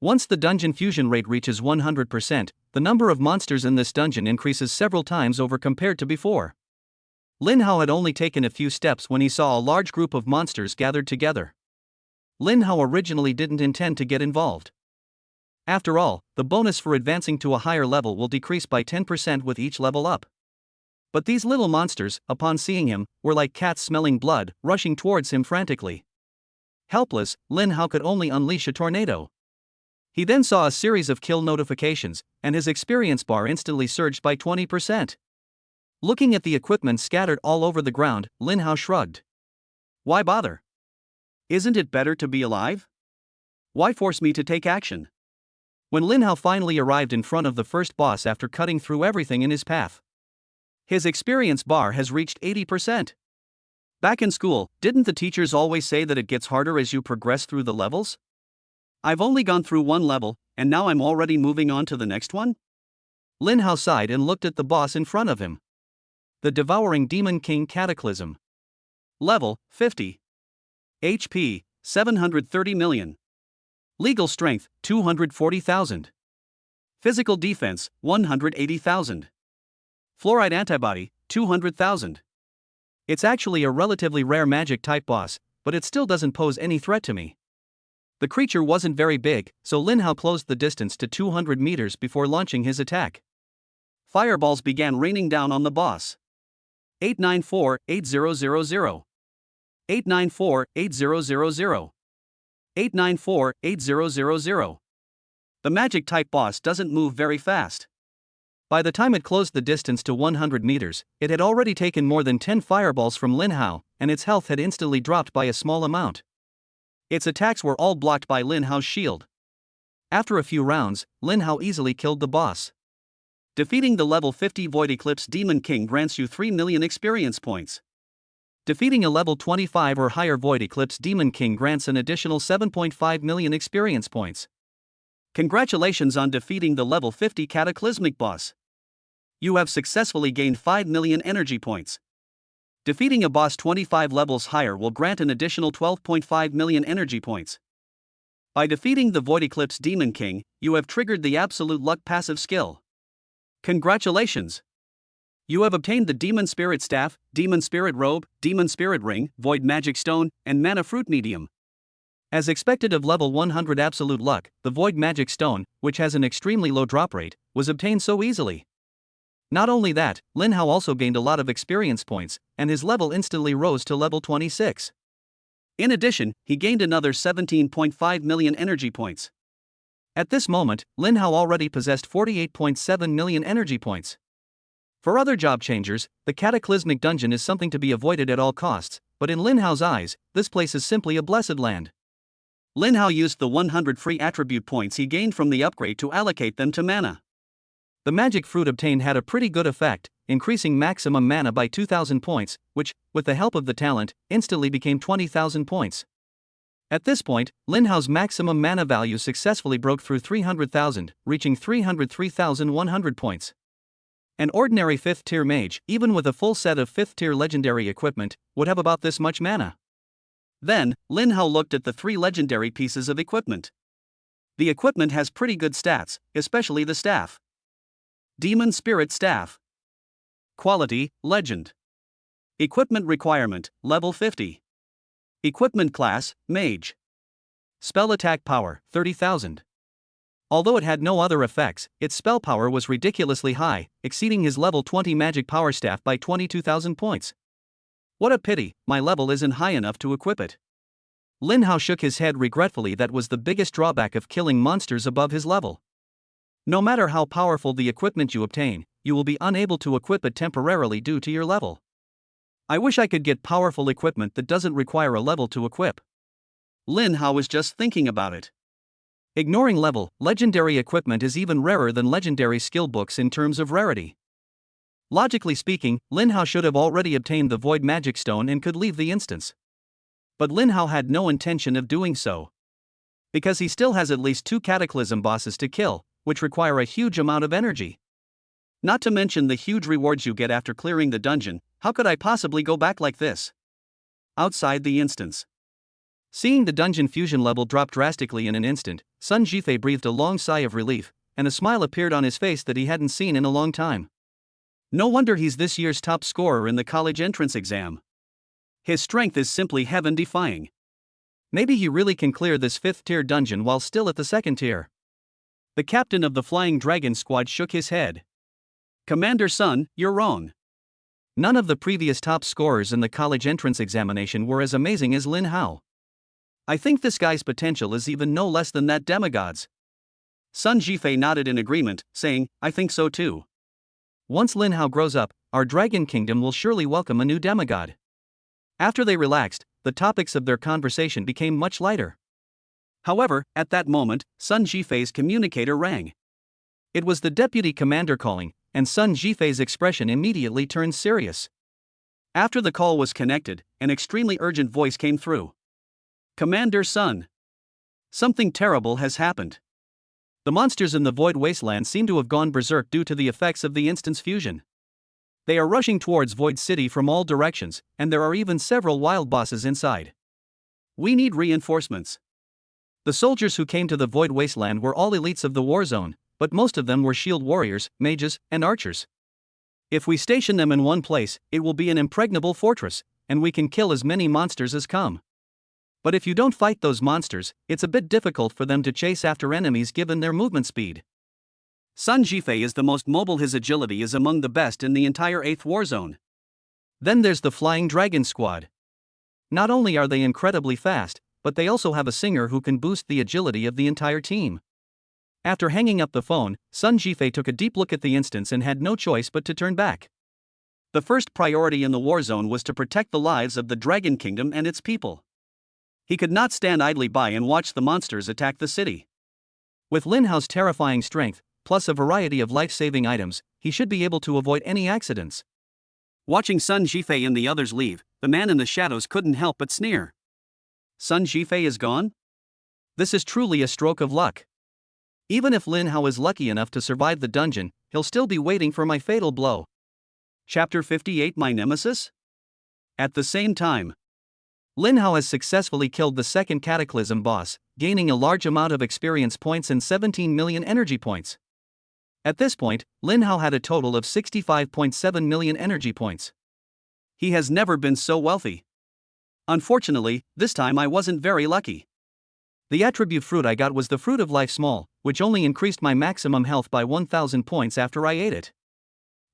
Once the dungeon fusion rate reaches 100%, the number of monsters in this dungeon increases several times over compared to before. Lin Hao had only taken a few steps when he saw a large group of monsters gathered together. Lin Hao originally didn't intend to get involved. After all, the bonus for advancing to a higher level will decrease by 10% with each level up. But these little monsters, upon seeing him, were like cats smelling blood, rushing towards him frantically. Helpless, Lin Hao could only unleash a tornado. He then saw a series of kill notifications, and his experience bar instantly surged by 20%. Looking at the equipment scattered all over the ground, Lin Hao shrugged. Why bother? Isn't it better to be alive? Why force me to take action? When Lin Hao finally arrived in front of the first boss after cutting through everything in his path, his experience bar has reached 80%. Back in school, didn't the teachers always say that it gets harder as you progress through the levels? I've only gone through one level, and now I'm already moving on to the next one? Lin Hao sighed and looked at the boss in front of him. The Devouring Demon King Cataclysm. Level, 50. HP, 730 million. Legal strength, 240,000. Physical defense, 180,000. Fluoride antibody, 200,000. It's actually a relatively rare magic type boss, but it still doesn't pose any threat to me. The creature wasn't very big, so Lin Hao closed the distance to 200 meters before launching his attack. Fireballs began raining down on the boss. 894-8000. 894-8000. 894-8000. The magic type boss doesn't move very fast. By the time it closed the distance to 100 meters, it had already taken more than 10 fireballs from Lin Hao, and its health had instantly dropped by a small amount. Its attacks were all blocked by Lin Hao's shield. After a few rounds, Lin Hao easily killed the boss. Defeating the level 50 Void Eclipse Demon King grants you 3 million experience points. Defeating a level 25 or higher Void Eclipse Demon King grants an additional 7.5 million experience points. Congratulations on defeating the level 50 Cataclysmic boss. You have successfully gained 5 million energy points. Defeating a boss 25 levels higher will grant an additional 12.5 million energy points. By defeating the Void Eclipse Demon King, you have triggered the Absolute Luck passive skill. Congratulations! You have obtained the Demon Spirit Staff, Demon Spirit Robe, Demon Spirit Ring, Void Magic Stone, and Mana Fruit Medium. As expected of level 100 Absolute Luck, the Void Magic Stone, which has an extremely low drop rate, was obtained so easily. Not only that, Lin Hao also gained a lot of experience points, and his level instantly rose to level 26. In addition, he gained another 17.5 million energy points. At this moment, Lin Hao already possessed 48.7 million energy points. For other job changers, the Cataclysmic Dungeon is something to be avoided at all costs, but in Lin Hao's eyes, this place is simply a blessed land. Lin Hao used the 100 free attribute points he gained from the upgrade to allocate them to mana. The magic fruit obtained had a pretty good effect, increasing maximum mana by 2,000 points, which, with the help of the talent, instantly became 20,000 points. At this point, Lin Hao's maximum mana value successfully broke through 300,000, reaching 303,100 points. An ordinary 5th tier mage, even with a full set of 5th tier legendary equipment, would have about this much mana. Then, Lin Hao looked at the 3 legendary pieces of equipment. The equipment has pretty good stats, especially the staff. Demon Spirit Staff. Quality, Legend. Equipment requirement, level 50. Equipment class, Mage. Spell attack power, 30,000. Although it had no other effects, its spell power was ridiculously high, exceeding his level 20 magic power staff by 22,000 points. What a pity, my level isn't high enough to equip it. Lin Hao shook his head regretfully. That was the biggest drawback of killing monsters above his level. No matter how powerful the equipment you obtain, you will be unable to equip it temporarily due to your level. I wish I could get powerful equipment that doesn't require a level to equip. Lin Hao was just thinking about it. Ignoring level, legendary equipment is even rarer than legendary skill books in terms of rarity. Logically speaking, Lin Hao should have already obtained the Void Magic Stone and could leave the instance. But Lin Hao had no intention of doing so. Because he still has at least 2 Cataclysm bosses to kill, which require a huge amount of energy. Not to mention the huge rewards you get after clearing the dungeon. How could I possibly go back like this? Outside the instance. Seeing the dungeon fusion level drop drastically in an instant, Sun Jifei breathed a long sigh of relief, and a smile appeared on his face that he hadn't seen in a long time. No wonder he's this year's top scorer in the college entrance exam. His strength is simply heaven-defying. Maybe he really can clear this 5th tier dungeon while still at the 2nd tier. The captain of the Flying Dragon Squad shook his head. Commander Sun, you're wrong. None of the previous top scorers in the college entrance examination were as amazing as Lin Hao. I think this guy's potential is even no less than that demigod's. Sun Jifei nodded in agreement, saying, I think so too. Once Lin Hao grows up, our Dragon Kingdom will surely welcome a new demigod. After they relaxed, the topics of their conversation became much lighter. However, at that moment, Sun Jifei's communicator rang. It was the deputy commander calling, and Sun Jifei's expression immediately turned serious. After the call was connected, an extremely urgent voice came through. Commander Sun. Something terrible has happened. The monsters in the Void Wasteland seem to have gone berserk due to the effects of the instance fusion. They are rushing towards Void City from all directions, and there are even several wild bosses inside. We need reinforcements. The soldiers who came to the Void Wasteland were all elites of the war zone, but most of them were shield warriors, mages, and archers. If we station them in one place, it will be an impregnable fortress, and we can kill as many monsters as come. But if you don't fight those monsters, it's a bit difficult for them to chase after enemies given their movement speed. Sun Jifei is the most mobile, his agility is among the best in the entire 8th war zone. Then there's the Flying Dragon Squad. Not only are they incredibly fast, but they also have a singer who can boost the agility of the entire team. After hanging up the phone, Sun Jifei took a deep look at the instance and had no choice but to turn back. The first priority in the war zone was to protect the lives of the Dragon Kingdom and its people. He could not stand idly by and watch the monsters attack the city. With Lin Hao's terrifying strength, plus a variety of life-saving items, he should be able to avoid any accidents. Watching Sun Jifei and the others leave, the man in the shadows couldn't help but sneer. Sun Jifei is gone? This is truly a stroke of luck. Even if Lin Hao is lucky enough to survive the dungeon, he'll still be waiting for my fatal blow. Chapter 58, My Nemesis? At the same time, Lin Hao has successfully killed the second Cataclysm boss, gaining a large amount of experience points and 17 million energy points. At this point, Lin Hao had a total of 65.7 million energy points. He has never been so wealthy. Unfortunately, this time I wasn't very lucky. The attribute fruit I got was the Fruit of Life Small, which only increased my maximum health by 1000 points after I ate it.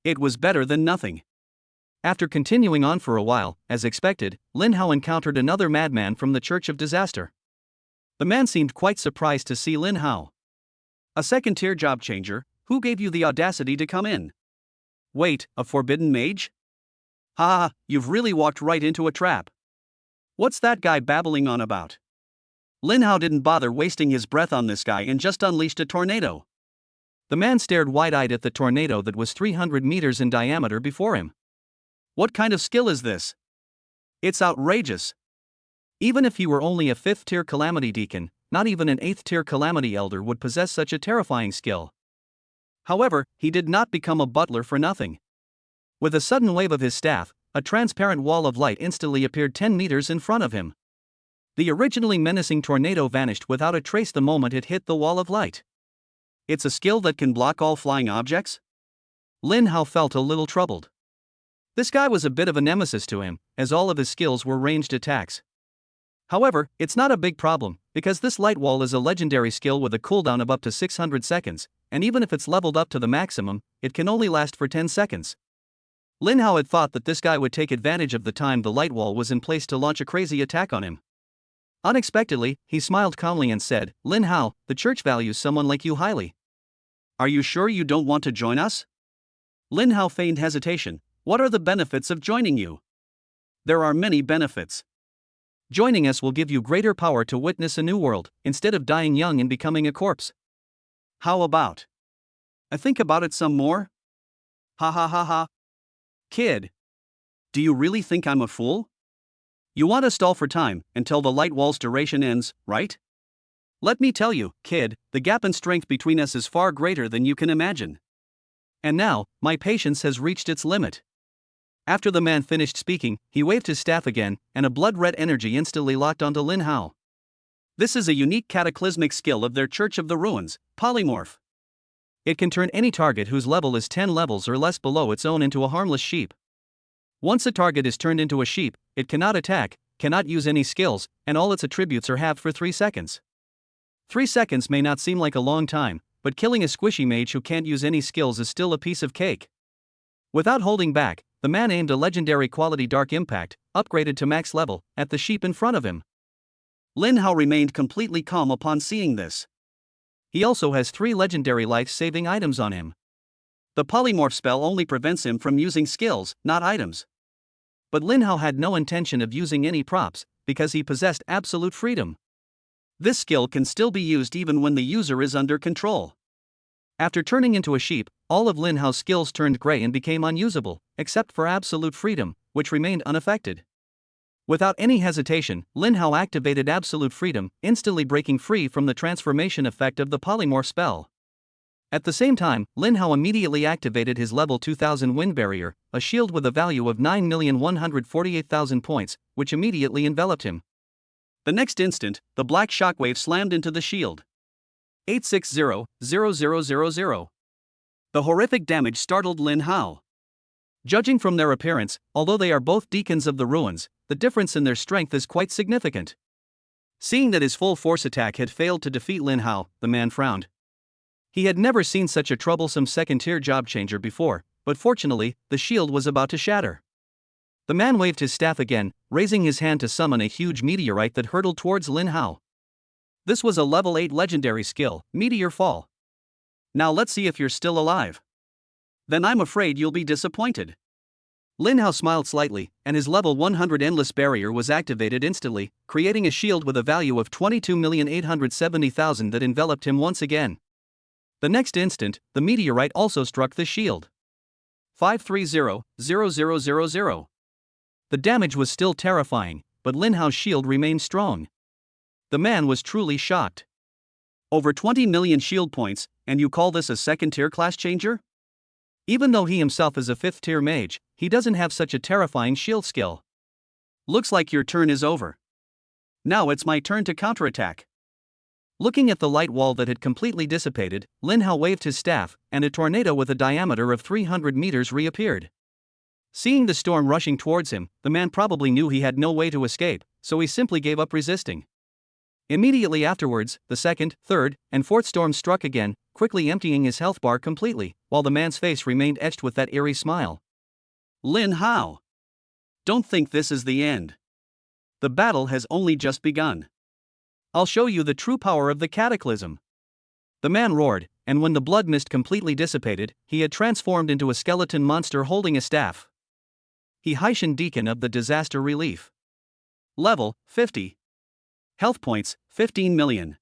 It was better than nothing. After continuing on for a while, as expected, Lin Hao encountered another madman from the Church of Disaster. The man seemed quite surprised to see Lin Hao. A second-tier job changer, who gave you the audacity to come in? Wait, a forbidden mage? Ha ha, you've really walked right into a trap. What's that guy babbling on about? Lin Hao didn't bother wasting his breath on this guy and just unleashed a tornado. The man stared wide-eyed at the tornado that was 300 meters in diameter before him. What kind of skill is this? It's outrageous. Even if he were only a 5th-tier Calamity Deacon, not even an 8th-tier Calamity Elder would possess such a terrifying skill. However, he did not become a butler for nothing. With a sudden wave of his staff, a transparent wall of light instantly appeared 10 meters in front of him. The originally menacing tornado vanished without a trace the moment it hit the wall of light. It's a skill that can block all flying objects? Lin Hao felt a little troubled. This guy was a bit of a nemesis to him, as all of his skills were ranged attacks. However, it's not a big problem, because this light wall is a legendary skill with a cooldown of up to 600 seconds, and even if it's leveled up to the maximum, it can only last for 10 seconds. Lin Hao had thought that this guy would take advantage of the time the light wall was in place to launch a crazy attack on him. Unexpectedly, he smiled calmly and said, Lin Hao, the church values someone like you highly. Are you sure you don't want to join us? Lin Hao feigned hesitation. What are the benefits of joining you? There are many benefits. Joining us will give you greater power to witness a new world, instead of dying young and becoming a corpse. How about? I think about it some more. Ha ha ha ha. Kid. Do you really think I'm a fool? You want to stall for time, until the light wall's duration ends, right? Let me tell you, kid, the gap in strength between us is far greater than you can imagine. And now, my patience has reached its limit. After the man finished speaking, he waved his staff again, and a blood-red energy instantly locked onto Lin Hao. This is a unique cataclysmic skill of their Church of the Ruins, Polymorph. It can turn any target whose level is 10 levels or less below its own into a harmless sheep. Once a target is turned into a sheep, it cannot attack, cannot use any skills, and all its attributes are halved for 3 seconds. 3 seconds may not seem like a long time, but killing a squishy mage who can't use any skills is still a piece of cake. Without holding back, the man aimed a legendary quality Dark Impact, upgraded to max level, at the sheep in front of him. Lin Hao remained completely calm upon seeing this. He also has 3 legendary life-saving items on him. The polymorph spell only prevents him from using skills, not items. But Lin Hao had no intention of using any props, because he possessed absolute freedom. This skill can still be used even when the user is under control. After turning into a sheep, all of Lin Hao's skills turned gray and became unusable, except for absolute freedom, which remained unaffected. Without any hesitation, Lin Hao activated absolute freedom, instantly breaking free from the transformation effect of the polymorph spell. At the same time, Lin Hao immediately activated his level 2000 wind barrier, a shield with a value of 9,148,000 points, which immediately enveloped him. The next instant, the black shockwave slammed into the shield. 860-0000. The horrific damage startled Lin Hao. Judging from their appearance, although they are both deacons of the ruins, the difference in their strength is quite significant. Seeing that his full force attack had failed to defeat Lin Hao, the man frowned. He had never seen such a troublesome second-tier job changer before, but fortunately, the shield was about to shatter. The man waved his staff again, raising his hand to summon a huge meteorite that hurtled towards Lin Hao. This was a level 8 legendary skill, Meteor Fall. Now let's see if you're still alive. Then I'm afraid you'll be disappointed. Lin Hao smiled slightly, and his level 100 Endless Barrier was activated instantly, creating a shield with a value of 22,870,000 that enveloped him once again. The next instant, the meteorite also struck the shield. 530-0000. The damage was still terrifying, but Lin Hao's shield remained strong. The man was truly shocked. Over 20 million shield points, and you call this a second-tier class changer? Even though he himself is a 5th-tier mage, he doesn't have such a terrifying shield skill. Looks like your turn is over. Now it's my turn to counterattack. Looking at the light wall that had completely dissipated, Lin Hao waved his staff, and a tornado with a diameter of 300 meters reappeared. Seeing the storm rushing towards him, the man probably knew he had no way to escape, so he simply gave up resisting. Immediately afterwards, the second, third, and fourth storm struck again, quickly emptying his health bar completely, while the man's face remained etched with that eerie smile. Lin Hao! Don't think this is the end. The battle has only just begun. I'll show you the true power of the cataclysm. The man roared, and when the blood mist completely dissipated, he had transformed into a skeleton monster holding a staff. He Haitian Deacon of the Disaster Relief. Level, 50. Health points, 15 million.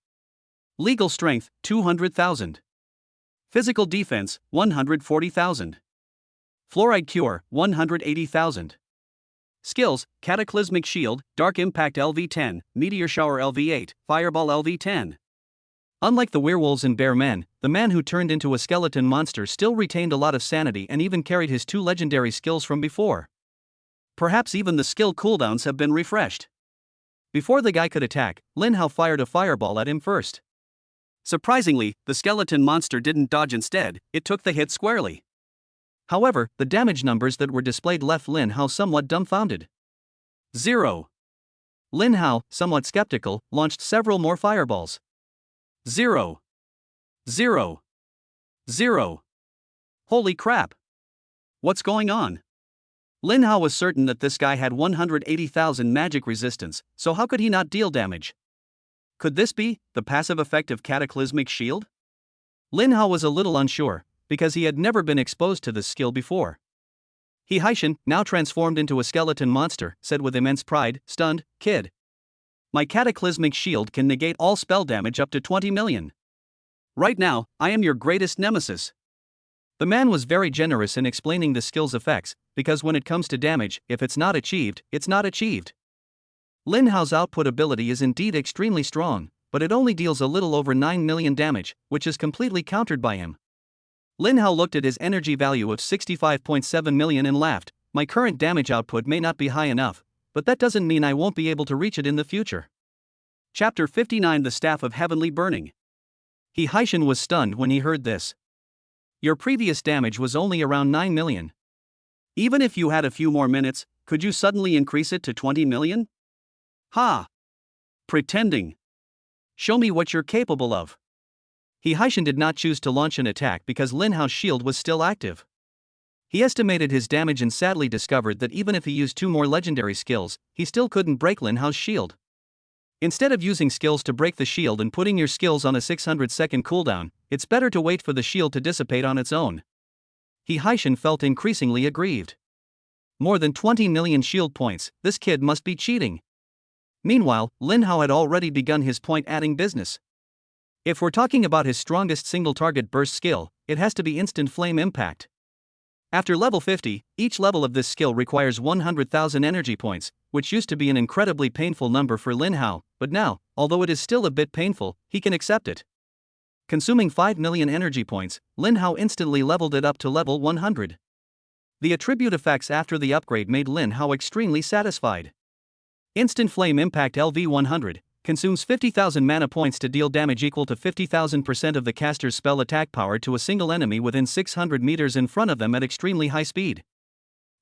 Legal strength, 200,000. Physical defense, 140,000. Fluoride cure, 180,000. Skills, Cataclysmic Shield, Dark Impact LV10, Meteor Shower LV8, Fireball LV10. Unlike the werewolves and bear men, the man who turned into a skeleton monster still retained a lot of sanity and even carried his 2 legendary skills from before. Perhaps even the skill cooldowns have been refreshed. Before the guy could attack, Lin Hao fired a fireball at him first. Surprisingly, the skeleton monster didn't dodge instead, it took the hit squarely. However, the damage numbers that were displayed left Lin Hao somewhat dumbfounded. 0. Lin Hao, somewhat skeptical, launched several more fireballs. 0. 0. 0. Holy crap! What's going on? Lin Hao was certain that this guy had 180,000 magic resistance, so how could he not deal damage? Could this be the passive effect of Cataclysmic Shield? Lin Hao was a little unsure, because he had never been exposed to this skill before. He Haitian, now transformed into a skeleton monster, said with immense pride, stunned, "Kid. My Cataclysmic Shield can negate all spell damage up to 20 million. Right now, I am your greatest nemesis." The man was very generous in explaining the skill's effects, because when it comes to damage, if it's not achieved, it's not achieved. Lin Hao's output ability is indeed extremely strong, but it only deals a little over 9 million damage, which is completely countered by him. Lin Hao looked at his energy value of 65.7 million and laughed. My current damage output may not be high enough, but that doesn't mean I won't be able to reach it in the future. Chapter 59 The Staff of Heavenly Burning. He Haitian was stunned when he heard this. Your previous damage was only around 9 million. Even if you had a few more minutes, could you suddenly increase it to 20 million? Ha! Pretending. Show me what you're capable of. He Haitian did not choose to launch an attack because Lin Hao's shield was still active. He estimated his damage and sadly discovered that even if he used 2 more legendary skills, he still couldn't break Lin Hao's shield. Instead of using skills to break the shield and putting your skills on a 600-second cooldown, it's better to wait for the shield to dissipate on its own. He Haitian felt increasingly aggrieved. More than 20 million shield points, this kid must be cheating. Meanwhile, Lin Hao had already begun his point-adding business. If we're talking about his strongest single-target burst skill, it has to be Instant Flame Impact. After level 50, each level of this skill requires 100,000 energy points, which used to be an incredibly painful number for Lin Hao, but now, although it is still a bit painful, he can accept it. Consuming 5 million energy points, Lin Hao instantly leveled it up to level 100. The attribute effects after the upgrade made Lin Hao extremely satisfied. Instant Flame Impact LV100 consumes 50,000 mana points to deal damage equal to 50,000% of the caster's spell attack power to a single enemy within 600 meters in front of them at extremely high speed.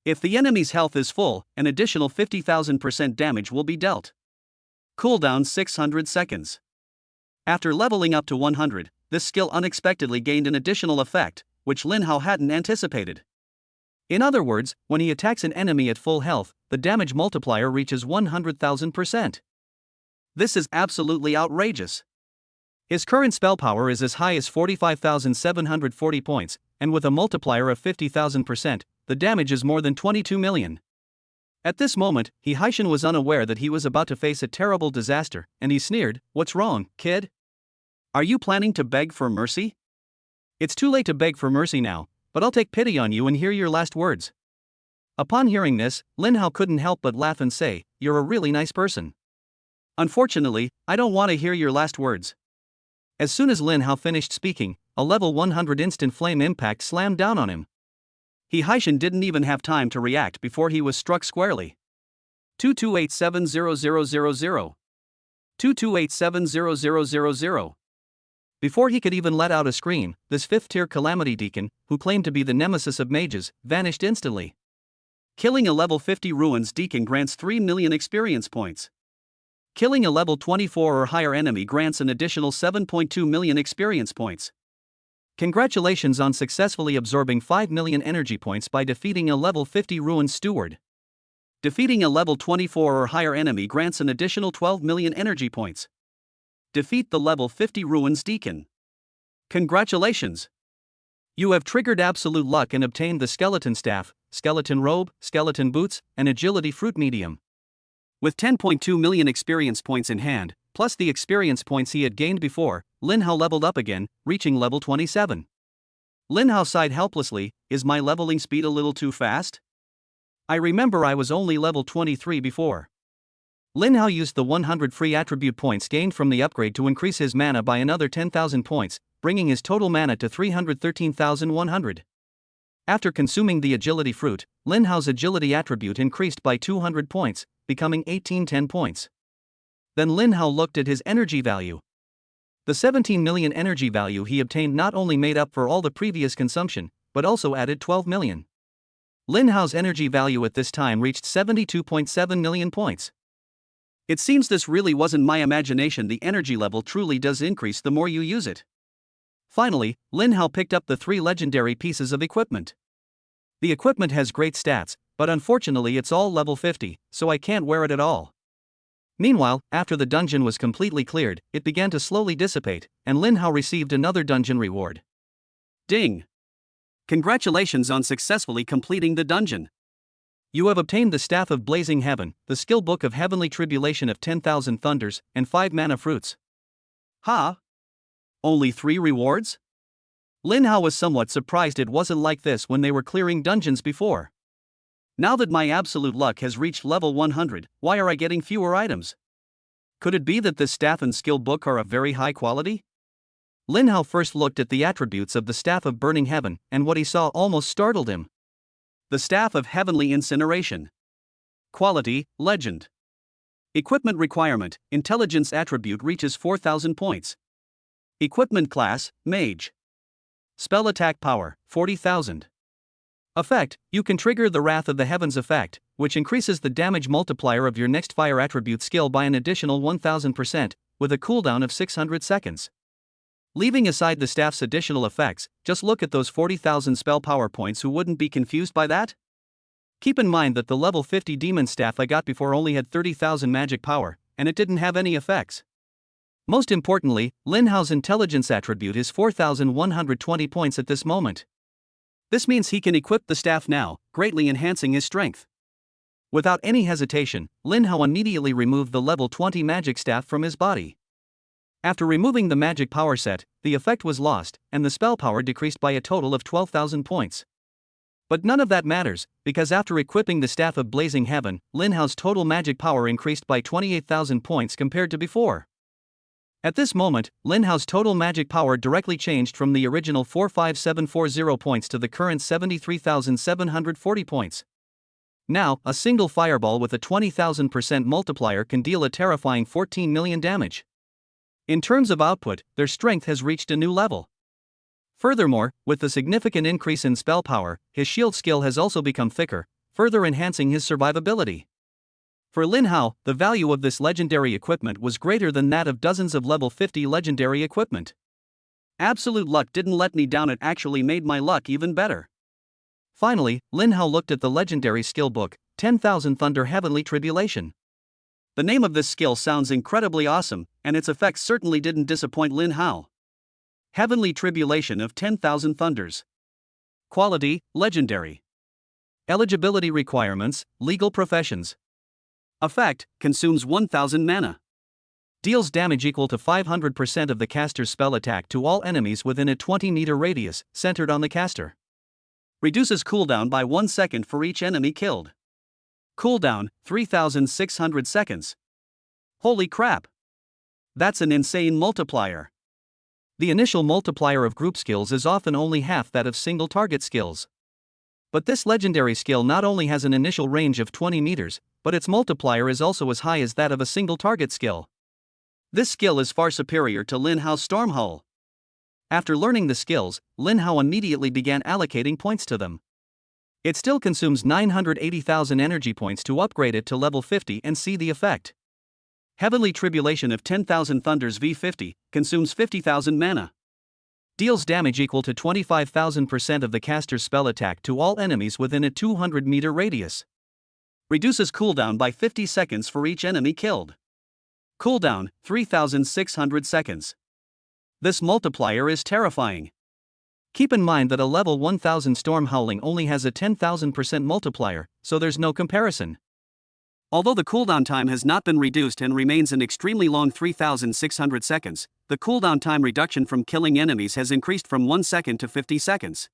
If the enemy's health is full, an additional 50,000% damage will be dealt. Cooldown 600 seconds. After leveling up to 100, this skill unexpectedly gained an additional effect, which Lin Hao hadn't anticipated. In other words, when he attacks an enemy at full health, the damage multiplier reaches 100,000%. This is absolutely outrageous. His current spell power is as high as 45,740 points, and with a multiplier of 50,000%, the damage is more than 22 million. At this moment, Haishan was unaware that he was about to face a terrible disaster, and he sneered, "What's wrong, kid? Are you planning to beg for mercy?" "It's too late to beg for mercy now, but I'll take pity on you and hear your last words." Upon hearing this, Lin Hao couldn't help but laugh and say, "You're a really nice person." "Unfortunately, I don't want to hear your last words." As soon as Lin Hao finished speaking, a level 100 instant flame impact slammed down on him. Haishan didn't even have time to react before he was struck squarely. 22870000. 22870000. Before he could even let out a scream, this 5th-tier Calamity Deacon, who claimed to be the nemesis of mages, vanished instantly. Killing a level 50 Ruins Deacon grants 3 million experience points. Killing a level 24 or higher enemy grants an additional 7.2 million experience points. Congratulations on successfully absorbing 5 million energy points by defeating a level 50 Ruins Steward. Defeating a level 24 or higher enemy grants an additional 12 million energy points. Defeat the level 50 Ruins Deacon. Congratulations! You have triggered absolute luck and obtained the Skeleton Staff, Skeleton Robe, Skeleton Boots, and Agility Fruit Medium. With 10.2 million experience points in hand, plus the experience points he had gained before, Lin Hao leveled up again, reaching level 27. Lin Hao sighed helplessly, "Is my leveling speed a little too fast? I remember I was only level 23 before." Lin Hao used the 100 free attribute points gained from the upgrade to increase his mana by another 10,000 points, bringing his total mana to 313,100. After consuming the agility fruit, Lin Hao's agility attribute increased by 200 points, becoming 1810 points. Then Lin Hao looked at his energy value. The 17 million energy value he obtained not only made up for all the previous consumption, but also added 12 million. Lin Hao's energy value at this time reached 72.7 million points. It seems this really wasn't my imagination. The energy level truly does increase the more you use it. Finally, Lin Hao picked up the 3 legendary pieces of equipment. The equipment has great stats, but unfortunately it's all level 50, so I can't wear it at all. Meanwhile, after the dungeon was completely cleared, it began to slowly dissipate, and Lin Hao received another dungeon reward. Ding! Congratulations on successfully completing the dungeon. You have obtained the Staff of Blazing Heaven, the skill book of Heavenly Tribulation of 10,000 Thunders, and 5 mana fruits. Huh? Only 3 rewards? Lin Hao was somewhat surprised. It wasn't like this when they were clearing dungeons before. Now that my absolute luck has reached level 100, why are I getting fewer items? Could it be that this staff and skill book are of very high quality? Lin Hao first looked at the attributes of the Staff of Burning Heaven, and what he saw almost startled him. The Staff of Heavenly Incineration. Quality, Legend. Equipment requirement, Intelligence attribute reaches 4,000 points. Equipment class, Mage. Spell attack power, 40,000. Effect, you can trigger the Wrath of the Heavens effect, which increases the damage multiplier of your next fire attribute skill by an additional 1000%, with a cooldown of 600 seconds. Leaving aside the staff's additional effects, just look at those 40,000 spell power points. Who wouldn't be confused by that? Keep in mind that the level 50 demon staff I got before only had 30,000 magic power, and it didn't have any effects. Most importantly, Lin Hao's intelligence attribute is 4,120 points at this moment. This means he can equip the staff now, greatly enhancing his strength. Without any hesitation, Lin Hao immediately removed the level 20 magic staff from his body. After removing the magic power set, the effect was lost, and the spell power decreased by a total of 12,000 points. But none of that matters, because after equipping the Staff of Blazing Heaven, Lin Hao's total magic power increased by 28,000 points compared to before. At this moment, Lin Hao's total magic power directly changed from the original 45740 points to the current 73,740 points. Now, a single fireball with a 20,000% multiplier can deal a terrifying 14 million damage. In terms of output, their strength has reached a new level. Furthermore, with the significant increase in spell power, his shield skill has also become thicker, further enhancing his survivability. For Lin Hao, the value of this legendary equipment was greater than that of dozens of level 50 legendary equipment. Absolute luck didn't let me down, it actually made my luck even better. Finally, Lin Hao looked at the legendary skill book, 10,000 Thunder Heavenly Tribulation. The name of this skill sounds incredibly awesome, and its effects certainly didn't disappoint Lin Hao. Heavenly Tribulation of 10,000 Thunders. Quality, Legendary. Eligibility requirements, legal professions. Effect, consumes 1000 mana. Deals damage equal to 500% of the caster's spell attack to all enemies within a 20-meter radius, centered on the caster. Reduces cooldown by 1 second for each enemy killed. Cooldown, 3,600 seconds. Holy crap! That's an insane multiplier. The initial multiplier of group skills is often only half that of single target skills. But this legendary skill not only has an initial range of 20 meters, but its multiplier is also as high as that of a single target skill. This skill is far superior to Lin Hao's Storm Hull. After learning the skills, Lin Hao immediately began allocating points to them. It still consumes 980,000 energy points to upgrade it to level 50 and see the effect. Heavenly Tribulation of 10,000 Thunders V50 consumes 50,000 mana. Deals damage equal to 25,000% of the caster's spell attack to all enemies within a 200-meter radius. Reduces cooldown by 50 seconds for each enemy killed. Cooldown, 3,600 seconds. This multiplier is terrifying. Keep in mind that a level 1000 Storm Howling only has a 10,000% multiplier, so there's no comparison. Although the cooldown time has not been reduced and remains an extremely long 3,600 seconds, the cooldown time reduction from killing enemies has increased from 1 second to 50 seconds.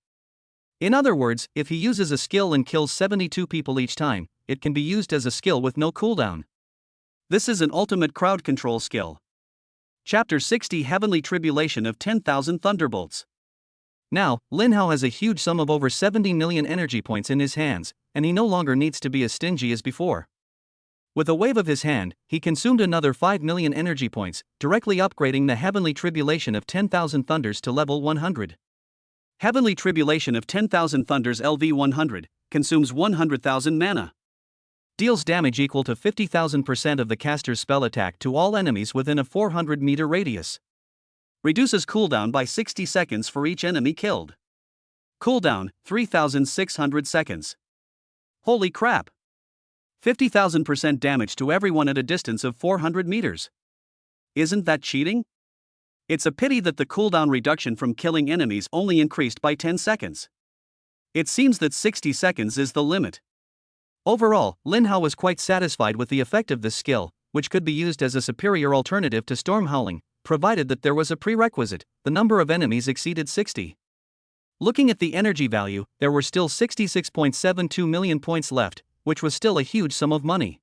In other words, if he uses a skill and kills 72 people each time, it can be used as a skill with no cooldown. This is an ultimate crowd control skill. Chapter 60 Heavenly Tribulation of 10,000 Thunderbolts. Now, Lin Hao has a huge sum of over 70 million energy points in his hands, and he no longer needs to be as stingy as before. With a wave of his hand, he consumed another 5 million energy points, directly upgrading the Heavenly Tribulation of 10,000 Thunders to level 100. Heavenly Tribulation of 10,000 Thunders LV100 consumes 100,000 mana. Deals damage equal to 50,000% of the caster's spell attack to all enemies within a 400-meter radius. Reduces cooldown by 60 seconds for each enemy killed. Cooldown, 3,600 seconds. Holy crap! 50,000% damage to everyone at a distance of 400 meters. Isn't that cheating? It's a pity that the cooldown reduction from killing enemies only increased by 10 seconds. It seems that 60 seconds is the limit. Overall, Lin Hao was quite satisfied with the effect of this skill, which could be used as a superior alternative to Storm Howling, provided that there was a prerequisite: the number of enemies exceeded 60. Looking at the energy value, there were still 66.72 million points left, which was still a huge sum of money.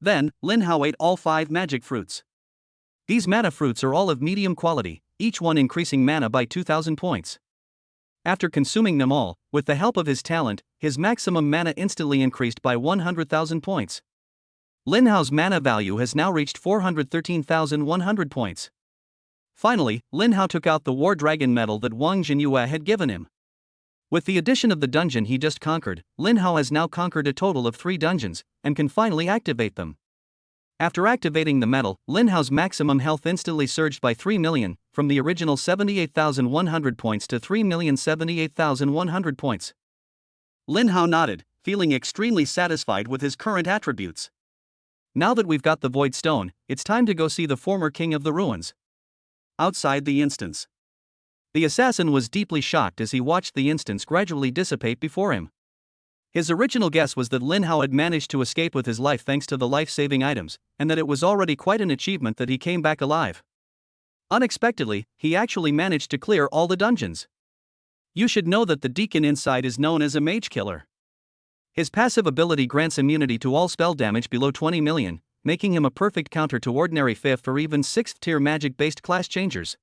Then, Lin Hao ate all 5 magic fruits. These mana fruits are all of medium quality, each one increasing mana by 2,000 points. After consuming them all, with the help of his talent, his maximum mana instantly increased by 100,000 points. Lin Hao's mana value has now reached 413,100 points. Finally, Lin Hao took out the War Dragon medal that Wang Jinyue had given him. With the addition of the dungeon he just conquered, Lin Hao has now conquered a total of 3 dungeons, and can finally activate them. After activating the medal, Lin Hao's maximum health instantly surged by 3 million, from the original 78,100 points to 3,078,100 points. Lin Hao nodded, feeling extremely satisfied with his current attributes. Now that we've got the Void Stone, it's time to go see the former king of the ruins. Outside the instance. The assassin was deeply shocked as he watched the instance gradually dissipate before him. His original guess was that Lin Hao had managed to escape with his life thanks to the life-saving items, and that it was already quite an achievement that he came back alive. Unexpectedly, he actually managed to clear all the dungeons. You should know that the deacon inside is known as a mage killer. His passive ability grants immunity to all spell damage below 20 million, making him a perfect counter to ordinary 5th or even 6th tier magic-based class changers.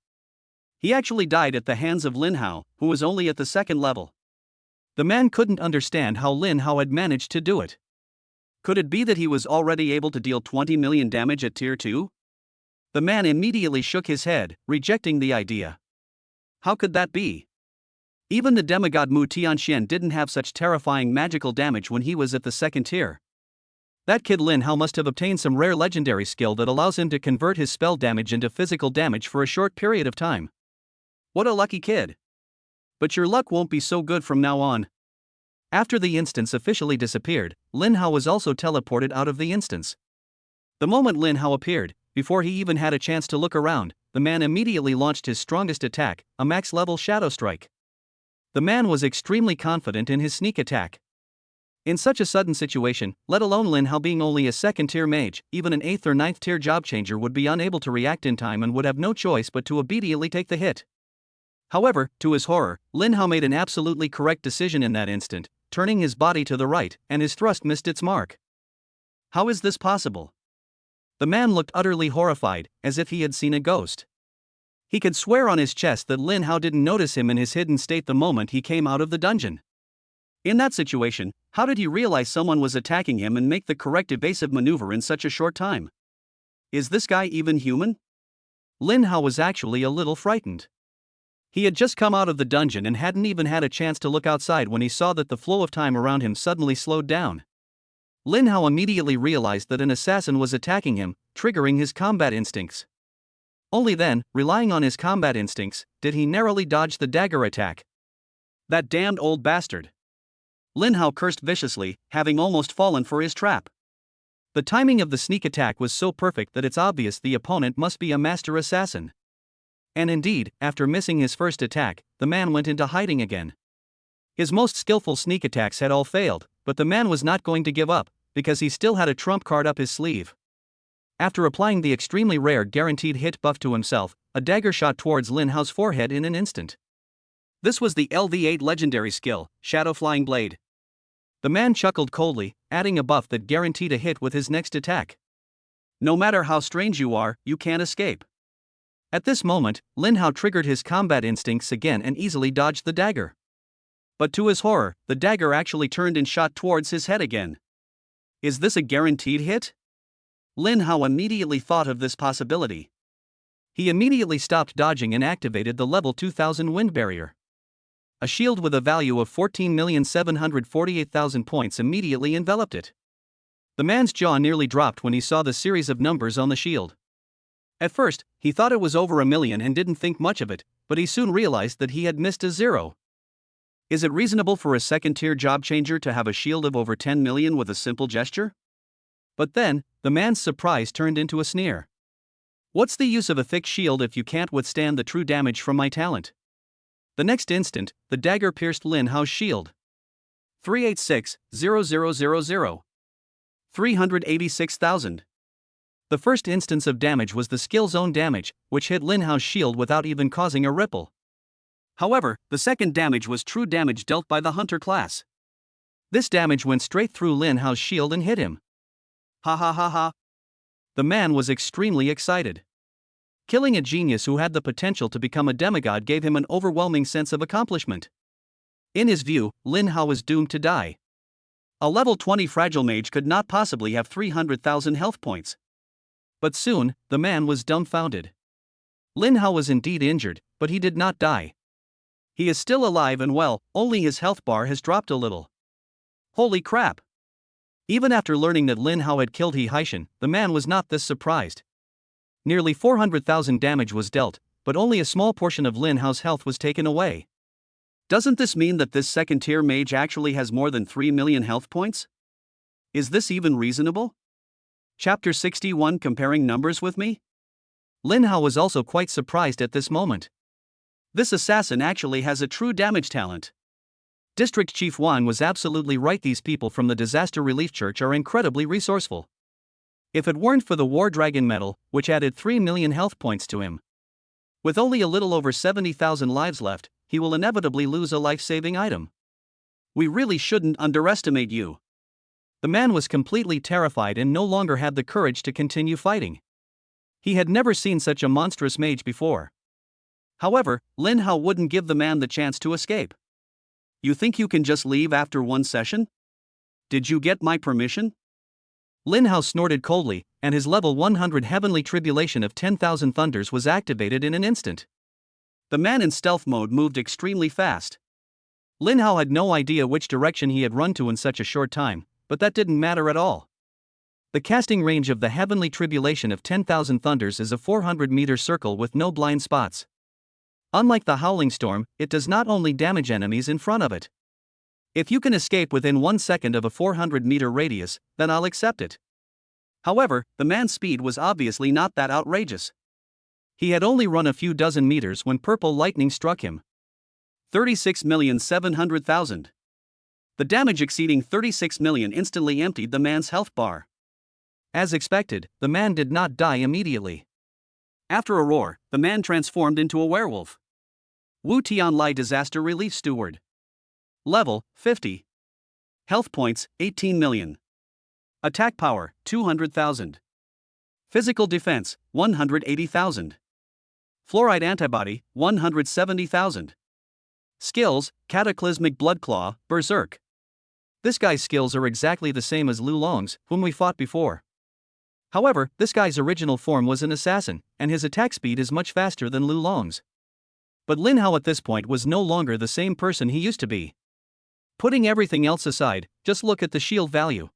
He actually died at the hands of Lin Hao, who was only at the 2nd level. The man couldn't understand how Lin Hao had managed to do it. Could it be that he was already able to deal 20 million damage at tier 2? The man immediately shook his head, rejecting the idea. How could that be? Even the demigod Mu Tianxian didn't have such terrifying magical damage when he was at the second tier. That kid Lin Hao must have obtained some rare legendary skill that allows him to convert his spell damage into physical damage for a short period of time. What a lucky kid. But your luck won't be so good from now on. After the instance officially disappeared, Lin Hao was also teleported out of the instance. The moment Lin Hao appeared, before he even had a chance to look around, the man immediately launched his strongest attack, a max-level Shadow Strike. The man was extremely confident in his sneak attack. In such a sudden situation, let alone Lin Hao being only a second-tier mage, even an 8th or 9th tier job changer would be unable to react in time and would have no choice but to obediently take the hit. However, to his horror, Lin Hao made an absolutely correct decision in that instant, turning his body to the right, and his thrust missed its mark. How is this possible? The man looked utterly horrified, as if he had seen a ghost. He could swear on his chest that Lin Hao didn't notice him in his hidden state the moment he came out of the dungeon. In that situation, how did he realize someone was attacking him and make the correct evasive maneuver in such a short time? Is this guy even human? Lin Hao was actually a little frightened. He had just come out of the dungeon and hadn't even had a chance to look outside when he saw that the flow of time around him suddenly slowed down. Lin Hao immediately realized that an assassin was attacking him, triggering his combat instincts. Only then, relying on his combat instincts, did he narrowly dodge the dagger attack. That damned old bastard! Lin Hao cursed viciously, having almost fallen for his trap. The timing of the sneak attack was so perfect that it's obvious the opponent must be a master assassin. And indeed, after missing his first attack, the man went into hiding again. His most skillful sneak attacks had all failed, but the man was not going to give up, because he still had a trump card up his sleeve. After applying the extremely rare guaranteed hit buff to himself, a dagger shot towards Lin Hao's forehead in an instant. This was the LV8 legendary skill, Shadow Flying Blade. The man chuckled coldly, adding a buff that guaranteed a hit with his next attack. No matter how strange you are, you can't escape. At this moment, Lin Hao triggered his combat instincts again and easily dodged the dagger. But to his horror, the dagger actually turned and shot towards his head again. Is this a guaranteed hit? Lin Hao immediately thought of this possibility. He immediately stopped dodging and activated the level 2000 wind barrier. A shield with a value of 14,748,000 points immediately enveloped it. The man's jaw nearly dropped when he saw the series of numbers on the shield. At first, he thought it was over 1 million and didn't think much of it, but he soon realized that he had missed a zero. Is it reasonable for a second-tier job changer to have a shield of over 10 million with a simple gesture? But then, the man's surprise turned into a sneer. What's the use of a thick shield if you can't withstand the true damage from my talent? The next instant, the dagger pierced Lin Hao's shield. 386,000. 386,000. The first instance of damage was the skill zone damage, which hit Lin Hao's shield without even causing a ripple. However, the second damage was true damage dealt by the hunter class. This damage went straight through Lin Hao's shield and hit him. Ha ha ha ha. The man was extremely excited. Killing a genius who had the potential to become a demigod gave him an overwhelming sense of accomplishment. In his view, Lin Hao was doomed to die. A level 20 fragile mage could not possibly have 300,000 health points. But soon, the man was dumbfounded. Lin Hao was indeed injured, but he did not die. He is still alive and well, only his health bar has dropped a little. Holy crap! Even after learning that Lin Hao had killed He Haishan, the man was not this surprised. Nearly 400,000 damage was dealt, but only a small portion of Lin Hao's health was taken away. Doesn't this mean that this second-tier mage actually has more than 3 million health points? Is this even reasonable? Chapter 61 Comparing numbers with me? Lin Hao was also quite surprised at this moment. This assassin actually has a true damage talent. District Chief Wan was absolutely right. These people from the Disaster Relief Church are incredibly resourceful. If it weren't for the War Dragon medal, which added 3 million health points to him. With only a little over 70,000 lives left, he will inevitably lose a life-saving item. We really shouldn't underestimate you. The man was completely terrified and no longer had the courage to continue fighting. He had never seen such a monstrous mage before. However, Lin Hao wouldn't give the man the chance to escape. You think you can just leave after one session? Did you get my permission? Lin Hao snorted coldly, and his level 100 heavenly tribulation of 10,000 thunders was activated in an instant. The man in stealth mode moved extremely fast. Lin Hao had no idea which direction he had run to in such a short time, but that didn't matter at all. The casting range of the heavenly tribulation of 10,000 thunders is a 400-meter circle with no blind spots. Unlike the howling storm, it does not only damage enemies in front of it. If you can escape within 1 second of a 400-meter radius, then I'll accept it. However, the man's speed was obviously not that outrageous. He had only run a few dozen meters when purple lightning struck him. 36,700,000. The damage exceeding 36 million instantly emptied the man's health bar. As expected, the man did not die immediately. After a roar, the man transformed into a werewolf. Wu Tianlai Disaster Relief Steward. Level, 50. Health points, 18 million. Attack power, 200,000. Physical defense, 180,000. Fluoride antibody, 170,000. Skills, Cataclysmic Bloodclaw, Berserk. This guy's skills are exactly the same as Lu Long's, whom we fought before. However, this guy's original form was an assassin, and his attack speed is much faster than Lu Long's. But Lin Hao at this point was no longer the same person he used to be. Putting everything else aside, just look at the shield value.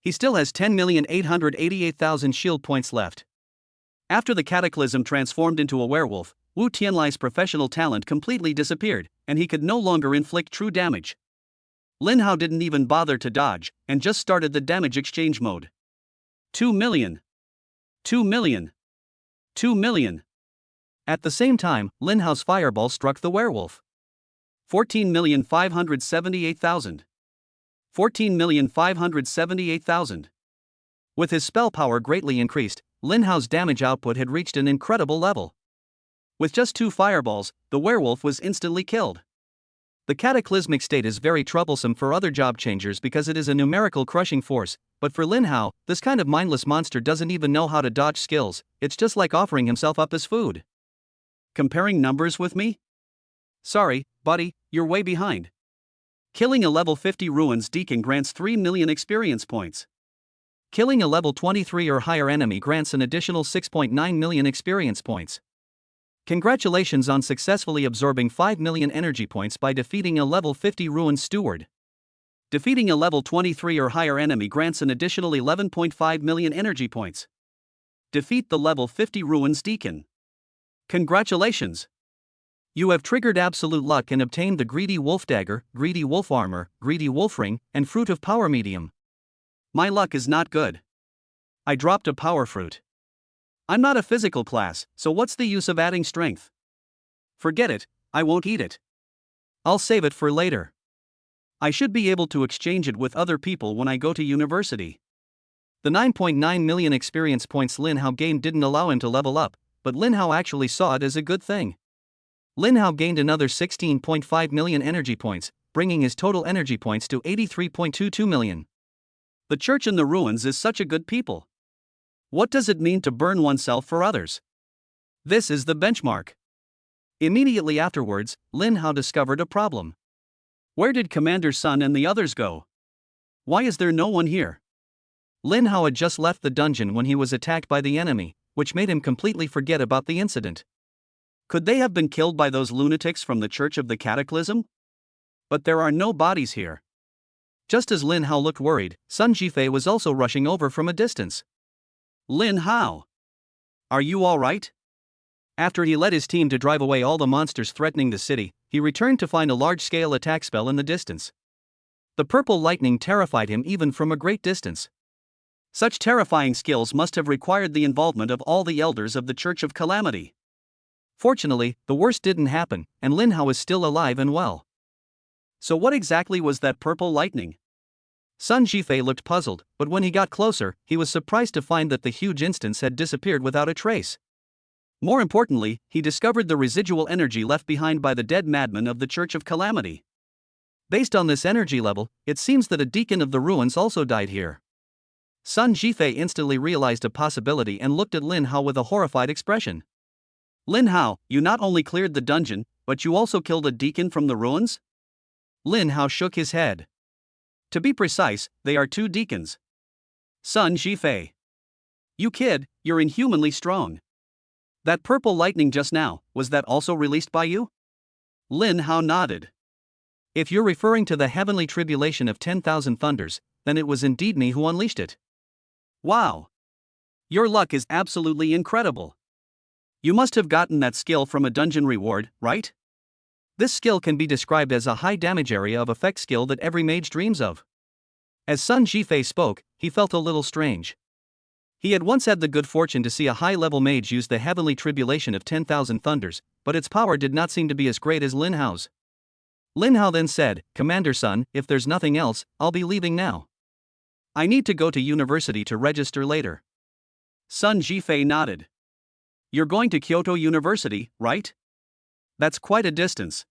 He still has 10,888,000 shield points left. After the Cataclysm transformed into a werewolf, Wu Tianlai's professional talent completely disappeared, and he could no longer inflict true damage. Lin Hao didn't even bother to dodge, and just started the damage exchange mode. 2 million. 2 million. 2 million. At the same time, Lin Hao's fireball struck the werewolf. 14,578,000. 14,578,000. With his spell power greatly increased, Lin Hao's damage output had reached an incredible level. With just 2 fireballs, the werewolf was instantly killed. The cataclysmic state is very troublesome for other job changers because it is a numerical crushing force, but for Lin Hao, this kind of mindless monster doesn't even know how to dodge skills. It's just like offering himself up as food. Comparing numbers with me? Sorry, buddy, you're way behind. Killing a level 50 Ruins Deacon grants 3 million experience points. Killing a level 23 or higher enemy grants an additional 6.9 million experience points. Congratulations on successfully absorbing 5 million energy points by defeating a level 50 Ruins Steward. Defeating a level 23 or higher enemy grants an additional 11.5 million energy points. Defeat the level 50 Ruins Deacon. Congratulations! You have triggered absolute luck and obtained the Greedy Wolf Dagger, Greedy Wolf Armor, Greedy Wolf Ring, and Fruit of Power Medium. My luck is not good. I dropped a power fruit. I'm not a physical class, so what's the use of adding strength? Forget it, I won't eat it. I'll save it for later. I should be able to exchange it with other people when I go to university. The 9.9 million experience points Lin Hao gained didn't allow him to level up, but Lin Hao actually saw it as a good thing. Lin Hao gained another 16.5 million energy points, bringing his total energy points to 83.22 million. The church in the ruins is such a good people. What does it mean to burn oneself for others? This is the benchmark. Immediately afterwards, Lin Hao discovered a problem. Where did Commander Sun and the others go? Why is there no one here? Lin Hao had just left the dungeon when he was attacked by the enemy, which made him completely forget about the incident. Could they have been killed by those lunatics from the Church of the Cataclysm? But there are no bodies here. Just as Lin Hao looked worried, Sun Jifei was also rushing over from a distance. Lin Hao! Are you alright? After he led his team to drive away all the monsters threatening the city, he returned to find a large-scale attack spell in the distance. The purple lightning terrified him even from a great distance. Such terrifying skills must have required the involvement of all the elders of the Church of Calamity. Fortunately, the worst didn't happen, and Lin Hao is still alive and well. So what exactly was that purple lightning? Sun Jifei looked puzzled, but when he got closer, he was surprised to find that the huge instance had disappeared without a trace. More importantly, he discovered the residual energy left behind by the dead madman of the Church of Calamity. Based on this energy level, it seems that a deacon of the ruins also died here. Sun Jifei instantly realized a possibility and looked at Lin Hao with a horrified expression. Lin Hao, you not only cleared the dungeon, but you also killed a deacon from the ruins? Lin Hao shook his head. To be precise, they are two deacons. Sun Zhifei. You kid, you're inhumanly strong. That purple lightning just now, was that also released by you? Lin Hao nodded. If you're referring to the heavenly tribulation of 10,000 thunders, then it was indeed me who unleashed it. Wow. Your luck is absolutely incredible. You must have gotten that skill from a dungeon reward, right? This skill can be described as a high damage area of effect skill that every mage dreams of. As Sun Zhifei spoke, he felt a little strange. He had once had the good fortune to see a high-level mage use the heavenly tribulation of 10,000 thunders, but its power did not seem to be as great as Lin Hao's. Lin Hao then said, Commander Sun, if there's nothing else, I'll be leaving now. I need to go to university to register later. Sun Zhifei nodded. You're going to Kyoto University, right? That's quite a distance.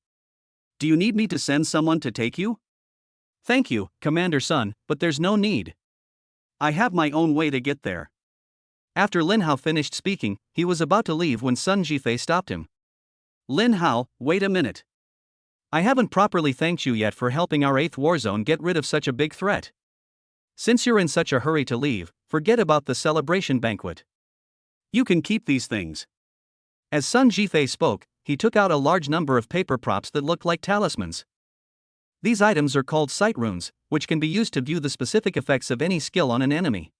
Do you need me to send someone to take you? Thank you, Commander Sun, but there's no need. I have my own way to get there. After Lin Hao finished speaking, he was about to leave when Sun Zhifei stopped him. Lin Hao, wait a minute. I haven't properly thanked you yet for helping our 8th war zone get rid of such a big threat. Since you're in such a hurry to leave, forget about the celebration banquet. You can keep these things. As Sun Zhifei spoke, he took out a large number of paper props that looked like talismans. These items are called sight runes, which can be used to view the specific effects of any skill on an enemy.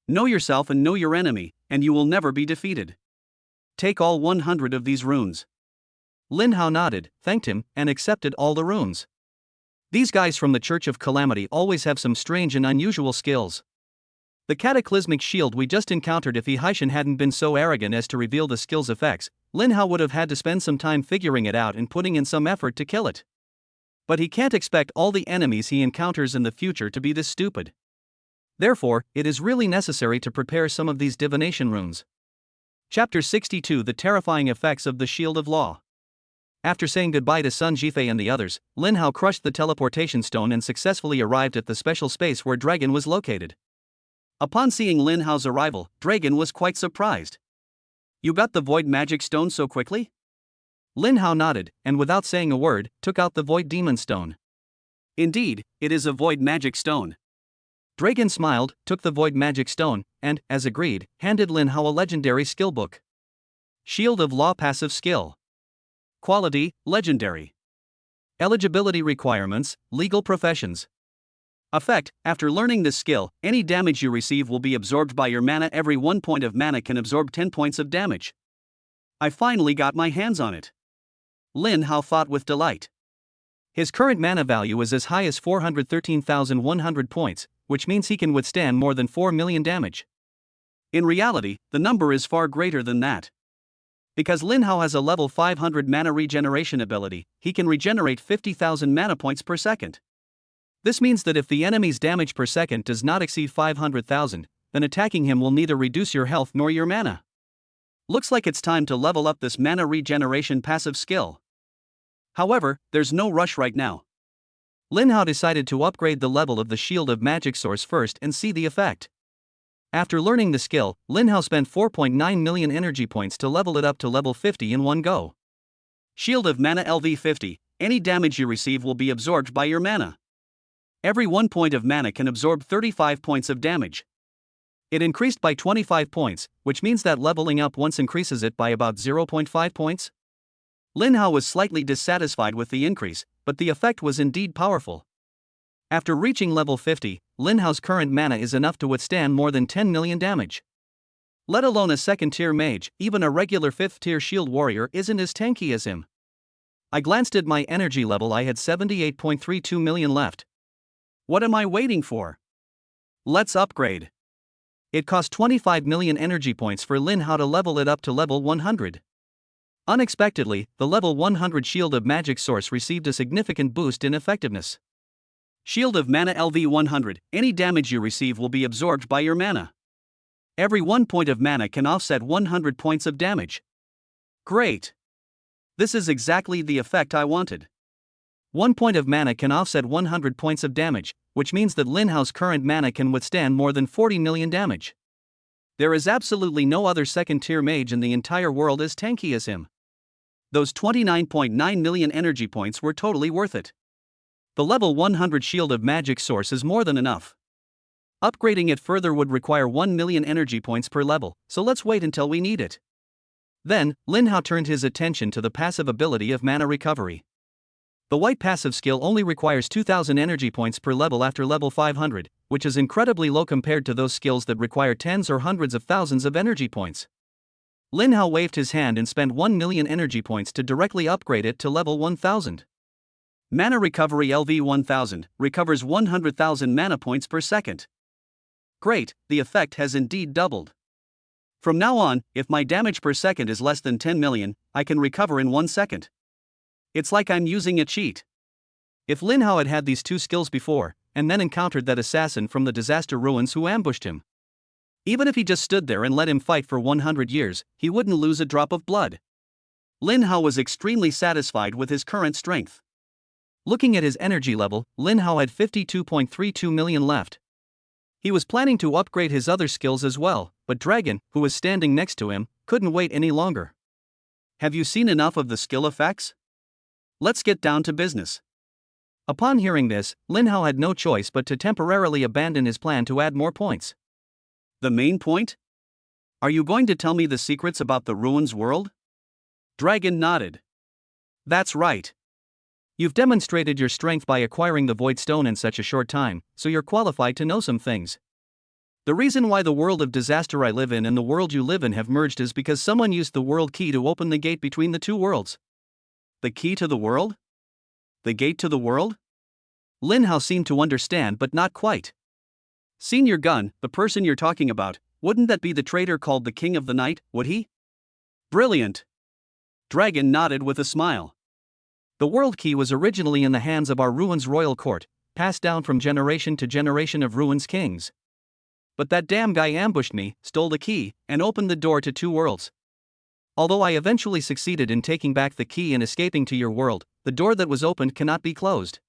Know yourself and know your enemy, and you will never be defeated. Take all 100 of these runes. Lin Hao nodded, thanked him, and accepted all the runes. These guys from the Church of Calamity always have some strange and unusual skills. The cataclysmic shield we just encountered, if Haishan hadn't been so arrogant as to reveal the skill's effects, Lin Hao would have had to spend some time figuring it out and putting in some effort to kill it. But he can't expect all the enemies he encounters in the future to be this stupid. Therefore, it is really necessary to prepare some of these divination runes. Chapter 62: The Terrifying Effects of the Shield of Law. After saying goodbye to Sun Zhifei and the others, Lin Hao crushed the teleportation stone and successfully arrived at the special space where Dragon was located. Upon seeing Lin Hao's arrival, Dragon was quite surprised. You got the Void Magic Stone so quickly? Lin Hao nodded, and without saying a word, took out the Void Demon Stone. Indeed, it is a Void Magic Stone. Dragon smiled, took the Void Magic Stone, and, as agreed, handed Lin Hao a legendary skill book. Shield of Law Passive Skill. Quality, Legendary. Eligibility requirements, Legal Professions. Effect: after learning this skill, any damage you receive will be absorbed by your mana. Every 1 point of mana can absorb 10 points of damage. I finally got my hands on it. Lin Hao thought with delight. His current mana value is as high as 413,100 points, which means he can withstand more than 4 million damage. In reality, the number is far greater than that. Because Lin Hao has a level 500 mana regeneration ability, he can regenerate 50,000 mana points per second. This means that if the enemy's damage per second does not exceed 500,000, then attacking him will neither reduce your health nor your mana. Looks like it's time to level up this mana regeneration passive skill. However, there's no rush right now. Lin Hao decided to upgrade the level of the Shield of Magic Source first and see the effect. After learning the skill, Lin Hao spent 4.9 million energy points to level it up to level 50 in one go. Shield of Mana LV 50. Any damage you receive will be absorbed by your mana. Every 1 point of mana can absorb 35 points of damage. It increased by 25 points, which means that leveling up once increases it by about 0.5 points. Lin Hao was slightly dissatisfied with the increase, but the effect was indeed powerful. After reaching level 50, Lin Hao's current mana is enough to withstand more than 10 million damage. Let alone a second-tier mage, even a regular 5th-tier shield warrior isn't as tanky as him. I glanced at my energy level. I had 78.32 million left. What am I waiting for? Let's upgrade. It cost 25 million energy points for Lin Hao to level it up to level 100. Unexpectedly, the level 100 Shield of Magic Source received a significant boost in effectiveness. Shield of Mana LV 100. Any damage you receive will be absorbed by your mana. Every 1 point of mana can offset 100 points of damage. Great! This is exactly the effect I wanted. 1 point of mana can offset 100 points of damage, which means that Lin Hao's current mana can withstand more than 40 million damage. There is absolutely no other second-tier mage in the entire world as tanky as him. Those 29.9 million energy points were totally worth it. The level 100 Shield of Magic source is more than enough. Upgrading it further would require 1 million energy points per level, so let's wait until we need it. Then, Lin Hao turned his attention to the passive ability of Mana Recovery. The white passive skill only requires 2000 energy points per level after level 500, which is incredibly low compared to those skills that require tens or hundreds of thousands of energy points. Lin Hao waved his hand and spent 1 million energy points to directly upgrade it to level 1000. Mana Recovery LV 1000 recovers 100,000 mana points per second. Great, the effect has indeed doubled. From now on, if my damage per second is less than 10 million, I can recover in 1 second. It's like I'm using a cheat. If Lin Hao had had these two skills before, and then encountered that assassin from the disaster ruins who ambushed him, even if he just stood there and let him fight for 100 years, he wouldn't lose a drop of blood. Lin Hao was extremely satisfied with his current strength. Looking at his energy level, Lin Hao had 52.32 million left. He was planning to upgrade his other skills as well, but Dragon, who was standing next to him, couldn't wait any longer. Have you seen enough of the skill effects? Let's get down to business. Upon hearing this, Lin Hao had no choice but to temporarily abandon his plan to add more points. The main point? Are you going to tell me the secrets about the ruins world? Dragon nodded. That's right. You've demonstrated your strength by acquiring the Void Stone in such a short time, so you're qualified to know some things. The reason why the world of disaster I live in and the world you live in have merged is because someone used the world key to open the gate between the two worlds. The key to the world? The gate to the world? Lin Hao seemed to understand but not quite. Senior Gun, the person you're talking about, wouldn't that be the traitor called the King of the Night, would he? Brilliant. Dragon nodded with a smile. The world key was originally in the hands of our ruins royal court, passed down from generation to generation of ruins kings. But that damn guy ambushed me, stole the key, and opened the door to two worlds. Although I eventually succeeded in taking back the key and escaping to your world, the door that was opened cannot be closed.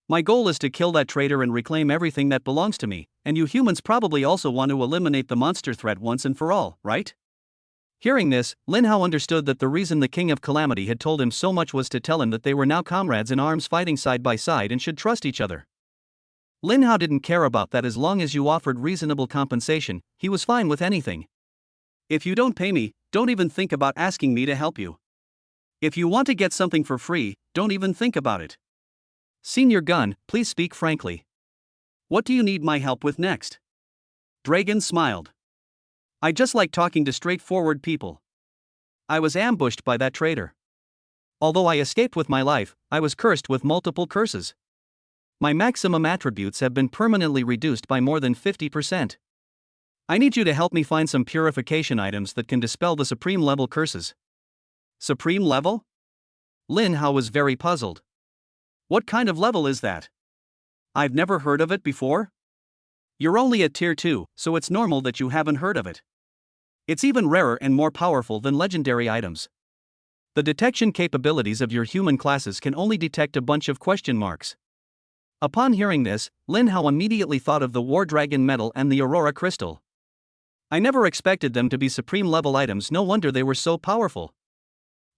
My goal is to kill that traitor and reclaim everything that belongs to me, and you humans probably also want to eliminate the monster threat once and for all, right? Hearing this, Lin Hao understood that the reason the King of Calamity had told him so much was to tell him that they were now comrades in arms fighting side by side and should trust each other. Lin Hao didn't care about that as long as you offered reasonable compensation, he was fine with anything. If you don't pay me, don't even think about asking me to help you. If you want to get something for free, don't even think about it. Senior Gun, please speak frankly. What do you need my help with next? Dragon smiled. I just like talking to straightforward people. I was ambushed by that traitor. Although I escaped with my life, I was cursed with multiple curses. My maximum attributes have been permanently reduced by more than 50%. I need you to help me find some purification items that can dispel the supreme level curses. Supreme level? Lin Hao was very puzzled. What kind of level is that? I've never heard of it before. You're only at tier 2, so it's normal that you haven't heard of it. It's even rarer and more powerful than legendary items. The detection capabilities of your human classes can only detect a bunch of question marks. Upon hearing this, Lin Hao immediately thought of the War Dragon Medal and the Aurora Crystal. I never expected them to be supreme level items, no wonder they were so powerful.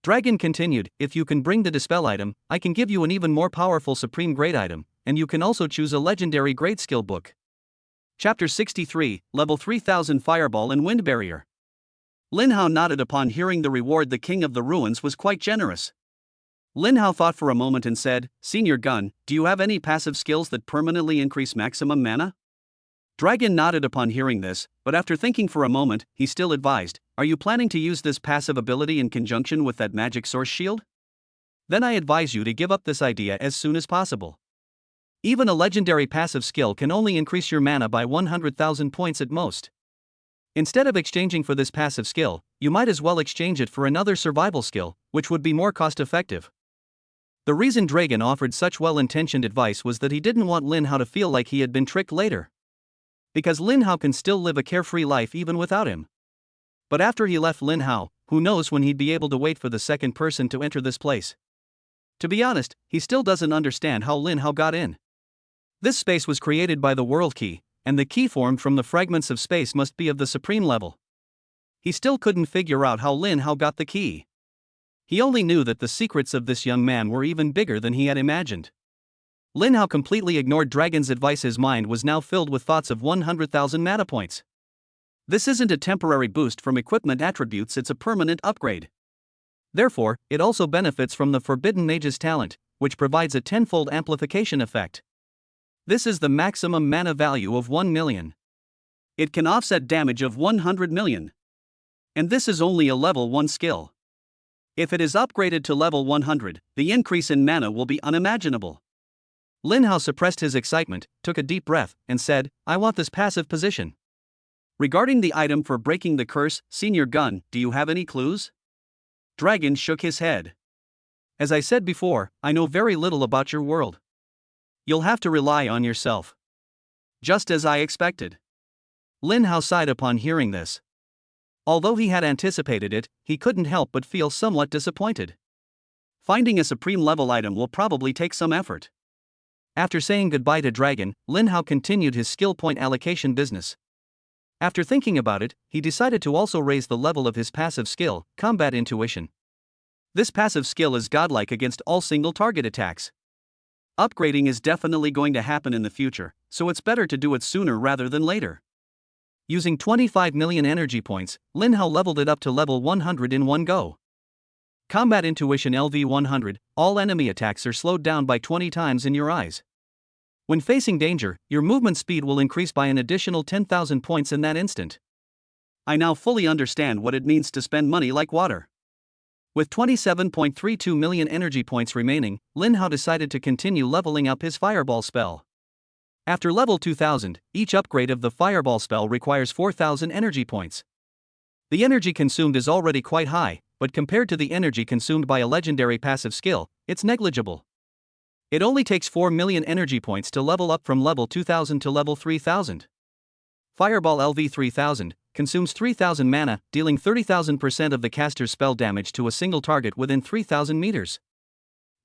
Dragon continued, if you can bring the Dispel item, I can give you an even more powerful Supreme Grade item, and you can also choose a legendary grade skill book. Chapter 63, Level 3000 Fireball and Wind Barrier. Lin Hao nodded upon hearing the reward. The King of the Ruins was quite generous. Lin Hao thought for a moment and said, Senior Gun, do you have any passive skills that permanently increase maximum mana? Dragon nodded upon hearing this, but after thinking for a moment, he still advised, are you planning to use this passive ability in conjunction with that magic source shield? Then I advise you to give up this idea as soon as possible. Even a legendary passive skill can only increase your mana by 100,000 points at most. Instead of exchanging for this passive skill, you might as well exchange it for another survival skill, which would be more cost-effective. The reason Dragon offered such well-intentioned advice was that he didn't want Lin Hao to feel like he had been tricked later. Because Lin Hao can still live a carefree life even without him. But after he left Lin Hao, who knows when he'd be able to wait for the second person to enter this place. To be honest, he still doesn't understand how Lin Hao got in. This space was created by the World Key, and the key formed from the fragments of space must be of the supreme level. He still couldn't figure out how Lin Hao got the key. He only knew that the secrets of this young man were even bigger than he had imagined. Lin Hao completely ignored Dragon's advice. His mind was now filled with thoughts of 100,000 mana points. This isn't a temporary boost from equipment attributes, it's a permanent upgrade. Therefore, it also benefits from the Forbidden Mage's talent, which provides a tenfold amplification effect. This is the maximum mana value of 1 million. It can offset damage of 100 million. And this is only a level 1 skill. If it is upgraded to level 100, the increase in mana will be unimaginable. Lin Hao suppressed his excitement, took a deep breath, and said, I want this passive position. Regarding the item for breaking the curse, Senior Gun, do you have any clues? Dragon shook his head. As I said before, I know very little about your world. You'll have to rely on yourself. Just as I expected. Lin Hao sighed upon hearing this. Although he had anticipated it, he couldn't help but feel somewhat disappointed. Finding a supreme level item will probably take some effort. After saying goodbye to Dragon, Lin Hao continued his skill point allocation business. After thinking about it, he decided to also raise the level of his passive skill, Combat Intuition. This passive skill is godlike against all single target attacks. Upgrading is definitely going to happen in the future, so it's better to do it sooner rather than later. Using 25 million energy points, Lin Hao leveled it up to level 100 in one go. Combat Intuition LV 100, all enemy attacks are slowed down by 20 times in your eyes. When facing danger, your movement speed will increase by an additional 10,000 points in that instant. I now fully understand what it means to spend money like water. With 27.32 million energy points remaining, Lin Hao decided to continue leveling up his Fireball spell. After level 2000, each upgrade of the Fireball spell requires 4,000 energy points. The energy consumed is already quite high, but compared to the energy consumed by a legendary passive skill, it's negligible. It only takes 4 million energy points to level up from level 2000 to level 3000. Fireball LV 3000 consumes 3000 mana, dealing 30,000% of the caster's spell damage to a single target within 3000 meters.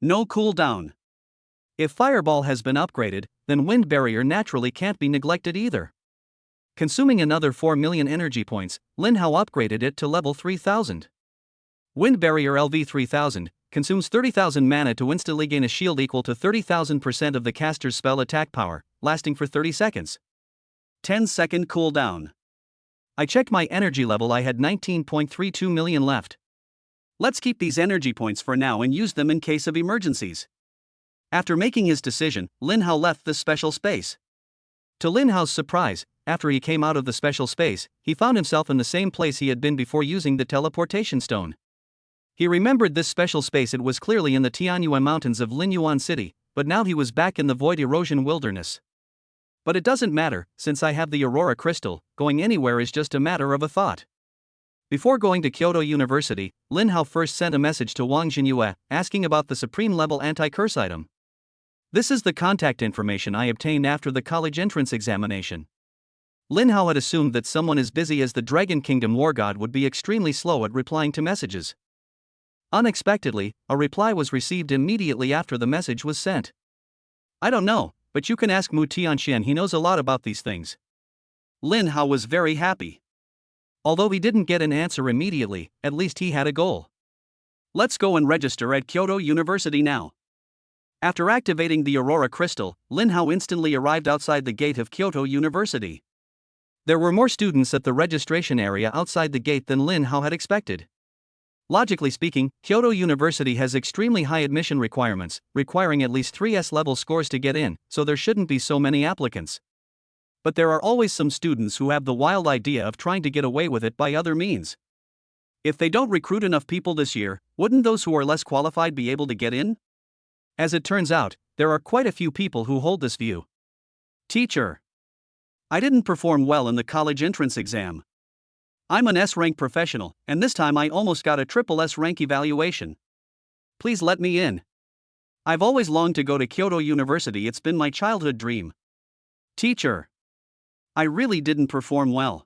No cooldown. If Fireball has been upgraded, then Wind Barrier naturally can't be neglected either. Consuming another 4 million energy points, Lin Hao upgraded it to level 3000. Wind Barrier LV 3000 consumes 30,000 mana to instantly gain a shield equal to 30,000% of the caster's spell attack power, lasting for 30 seconds. 10-second cooldown. I checked my energy level, I had 19.32 million left. Let's keep these energy points for now and use them in case of emergencies. After making his decision, Lin Hao left the special space. To Lin Hao's surprise, after he came out of the special space, he found himself in the same place he had been before using the teleportation stone. He remembered this special space, it was clearly in the Tianyuan mountains of Linyuan City, but now he was back in the Void Erosion Wilderness. But it doesn't matter, since I have the Aurora Crystal, going anywhere is just a matter of a thought. Before going to Kyoto University, Lin Hao first sent a message to Wang Jinyue, asking about the supreme level anti-curse item. This is the contact information I obtained after the college entrance examination. Lin Hao had assumed that someone as busy as the Dragon Kingdom War God would be extremely slow at replying to messages. Unexpectedly, a reply was received immediately after the message was sent. I don't know, but you can ask Mu Tianxian, he knows a lot about these things. Lin Hao was very happy. Although he didn't get an answer immediately, at least he had a goal. Let's go and register at Kyoto University now. After activating the Aurora Crystal, Lin Hao instantly arrived outside the gate of Kyoto University. There were more students at the registration area outside the gate than Lin Hao had expected. Logically speaking, Kyoto University has extremely high admission requirements, requiring at least 3 S-level scores to get in, so there shouldn't be so many applicants. But there are always some students who have the wild idea of trying to get away with it by other means. If they don't recruit enough people this year, wouldn't those who are less qualified be able to get in? As it turns out, there are quite a few people who hold this view. Teacher. I didn't perform well in the college entrance exam. I'm an S-rank professional, and this time I almost got a triple S-rank evaluation. Please let me in. I've always longed to go to Kyoto University, it's been my childhood dream. Teacher. I really didn't perform well.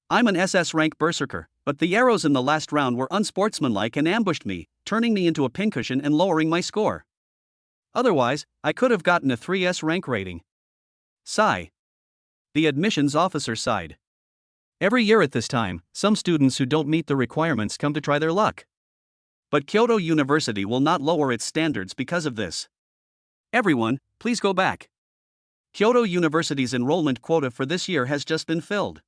I'm an SS rank berserker, but the arrows in the last round were unsportsmanlike and ambushed me, turning me into a pincushion and lowering my score. Otherwise, I could have gotten a 3S rank rating. Sigh. The admissions officer sighed. Every year at this time, some students who don't meet the requirements come to try their luck. But Kyoto University will not lower its standards because of this. Everyone, please go back. Kyoto University's enrollment quota for this year has just been filled.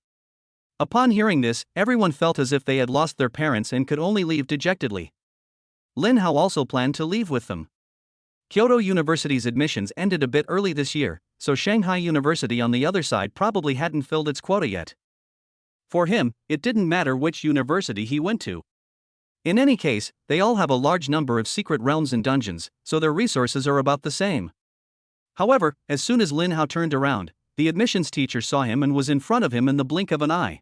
Upon hearing this, everyone felt as if they had lost their parents and could only leave dejectedly. Lin Hao also planned to leave with them. Kyoto University's admissions ended a bit early this year, so Shanghai University on the other side probably hadn't filled its quota yet. For him, it didn't matter which university he went to. In any case, they all have a large number of secret realms and dungeons, so their resources are about the same. However, as soon as Lin Hao turned around, the admissions teacher saw him and was in front of him in the blink of an eye.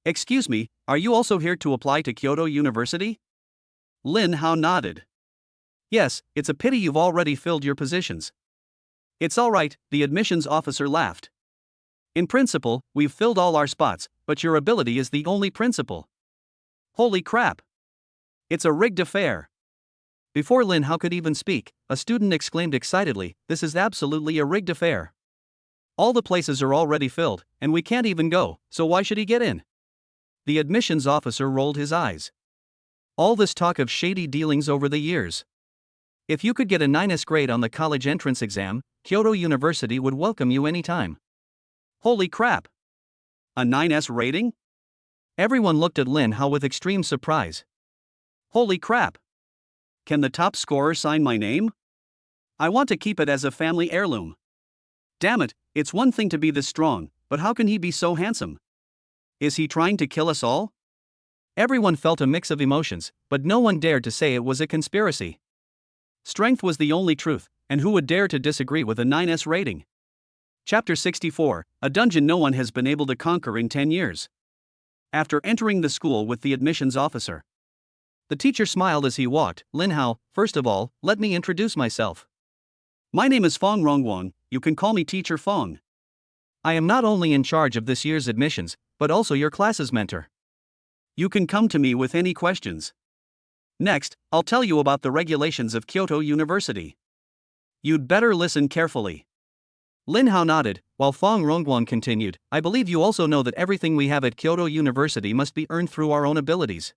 "Excuse me, are you also here to apply to Kyoto University?" Lin Hao nodded. "Yes, it's a pity you've already filled your positions." "It's all right," the admissions officer laughed. "In principle, we've filled all our spots, but your ability is the only principle." Holy crap! It's a rigged affair. Before Lin Hao could even speak, a student exclaimed excitedly, "This is absolutely a rigged affair. All the places are already filled, and we can't even go, so why should he get in?" The admissions officer rolled his eyes. All this talk of shady dealings over the years. If you could get a 9S grade on the college entrance exam, Kyoto University would welcome you anytime. Holy crap! A 9S rating? Everyone looked at Lin Hao with extreme surprise. Holy crap! Can the top scorer sign my name? I want to keep it as a family heirloom. Damn it, it's one thing to be this strong, but how can he be so handsome? Is he trying to kill us all? Everyone felt a mix of emotions, but no one dared to say it was a conspiracy. Strength was the only truth, and who would dare to disagree with a 9S rating? Chapter 64, a dungeon no one has been able to conquer in 10 years. After entering the school with the admissions officer, the teacher smiled as he walked. "Lin Hao, first of all, let me introduce myself. My name is Fong Rongwang, you can call me Teacher Fong. I am not only in charge of this year's admissions, but also your class's mentor. You can come to me with any questions. Next, I'll tell you about the regulations of Kyoto University. You'd better listen carefully." Lin Hao nodded, while Fong Rongwang continued, "I believe you also know that everything we have at Kyoto University must be earned through our own abilities.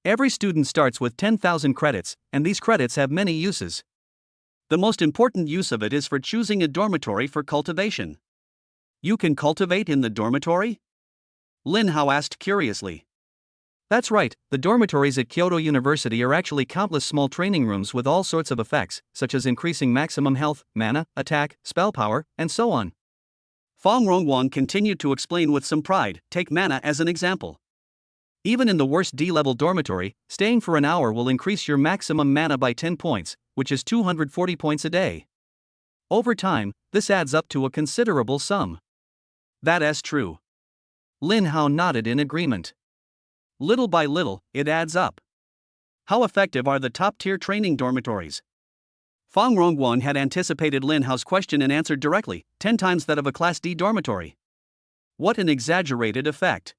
Every student starts with 10,000 credits, and these credits have many uses. The most important use of it is for choosing a dormitory for cultivation." "You can cultivate in the dormitory?" Lin Hao asked curiously. "That's right, the dormitories at Kyoto University are actually countless small training rooms with all sorts of effects, such as increasing maximum health, mana, attack, spell power, and so on." Fong Rongwang continued to explain with some pride. "Take mana as an example. Even in the worst D-level dormitory, staying for an hour will increase your maximum mana by 10 points, which is 240 points a day. Over time, this adds up to a considerable sum." "That's true." Lin Hao nodded in agreement. "Little by little, it adds up. How effective are the top-tier training dormitories?" Fong Rongwang had anticipated Lin Hao's question and answered directly, 10 times that of a Class D dormitory. What an exaggerated effect.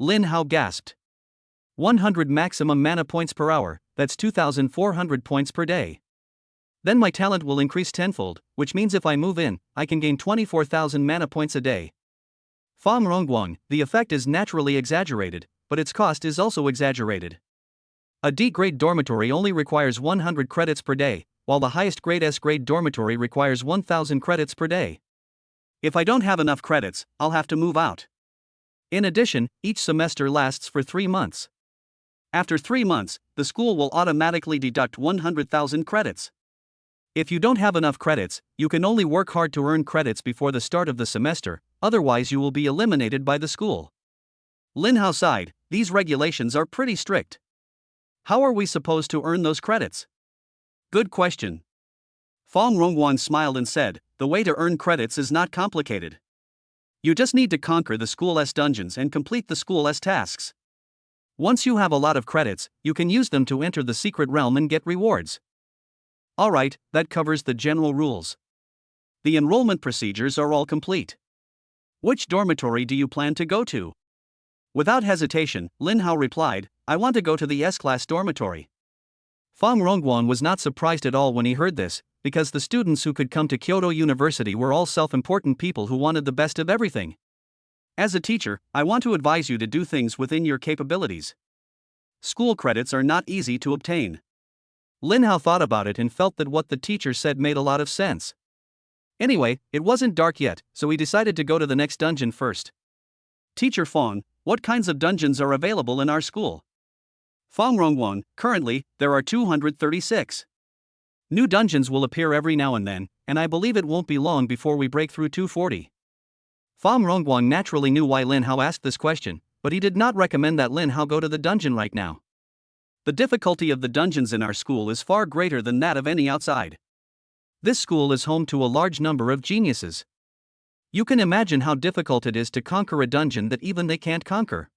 Lin Hao gasped. 100 maximum mana points per hour, that's 2,400 points per day. Then my talent will increase tenfold, which means if I move in, I can gain 24,000 mana points a day. Fong Rongwang, the effect is naturally exaggerated, but its cost is also exaggerated. A D-grade dormitory only requires 100 credits per day, while the highest grade S-grade dormitory requires 1,000 credits per day. If I don't have enough credits, I'll have to move out. In addition, each semester lasts for 3 months. After 3 months, the school will automatically deduct 100,000 credits. If you don't have enough credits, you can only work hard to earn credits before the start of the semester, otherwise you will be eliminated by the school. Lin Hao sighed, these regulations are pretty strict. How are we supposed to earn those credits? Good question. Fong Rongwang smiled and said, the way to earn credits is not complicated. You just need to conquer the school's dungeons and complete the school's tasks. Once you have a lot of credits, you can use them to enter the secret realm and get rewards. Alright, that covers the general rules. The enrollment procedures are all complete. Which dormitory do you plan to go to? Without hesitation, Lin Hao replied, I want to go to the S-class dormitory. Fong Rongwang was not surprised at all when he heard this, because the students who could come to Kyoto University were all self-important people who wanted the best of everything. As a teacher, I want to advise you to do things within your capabilities. School credits are not easy to obtain. Lin Hao thought about it and felt that what the teacher said made a lot of sense. Anyway, it wasn't dark yet, so he decided to go to the next dungeon first. Teacher Fong, what kinds of dungeons are available in our school? Fong Rongwon, currently, there are 236. New dungeons will appear every now and then, and I believe it won't be long before we break through 240. Fong Rongwon naturally knew why Lin Hao asked this question, but he did not recommend that Lin Hao go to the dungeon right now. The difficulty of the dungeons in our school is far greater than that of any outside. This school is home to a large number of geniuses. You can imagine how difficult it is to conquer a dungeon that even they can't conquer.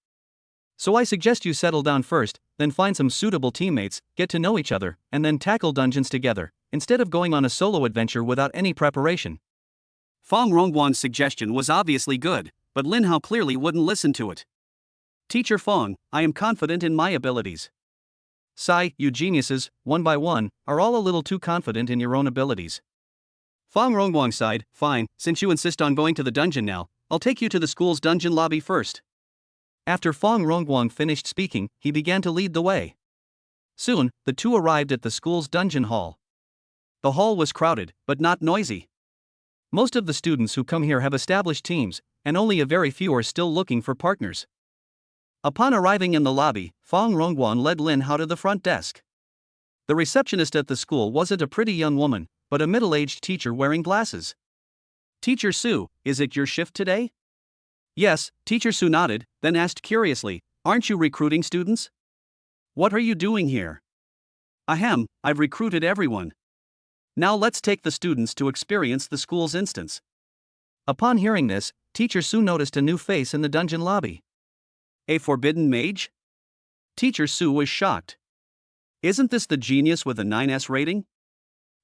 So I suggest you settle down first, then find some suitable teammates, get to know each other, and then tackle dungeons together, instead of going on a solo adventure without any preparation. Fong Rongwon's suggestion was obviously good, but Lin Hao clearly wouldn't listen to it. Teacher Fong, I am confident in my abilities. Sigh, you geniuses, one by one, are all a little too confident in your own abilities. Fong Rongwon sighed, fine, since you insist on going to the dungeon now, I'll take you to the school's dungeon lobby first. After Fong Rongwon finished speaking, he began to lead the way. Soon, the two arrived at the school's dungeon hall. The hall was crowded, but not noisy. Most of the students who come here have established teams, and only a very few are still looking for partners. Upon arriving in the lobby, Fong Rongwon led Lin Hao to the front desk. The receptionist at the school wasn't a pretty young woman, but a middle-aged teacher wearing glasses. Teacher Su, is it your shift today? Yes, Teacher Su nodded, then asked curiously, aren't you recruiting students? What are you doing here? Ahem, I've recruited everyone. Now let's take the students to experience the school's instance. Upon hearing this, Teacher Su noticed a new face in the dungeon lobby. A forbidden mage? Teacher Su was shocked. Isn't this the genius with a 9S rating?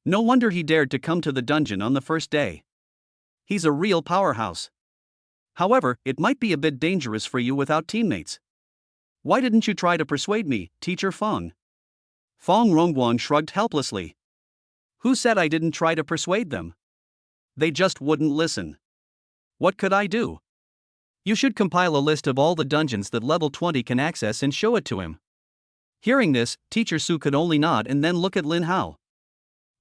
No wonder he dared to come to the dungeon on the first day. He's a real powerhouse. However, it might be a bit dangerous for you without teammates. Why didn't you try to persuade me, Teacher Fong? Fong Rongwon shrugged helplessly. Who said I didn't try to persuade them? They just wouldn't listen. What could I do? You should compile a list of all the dungeons that level 20 can access and show it to him. Hearing this, Teacher Su could only nod and then look at Lin Hao.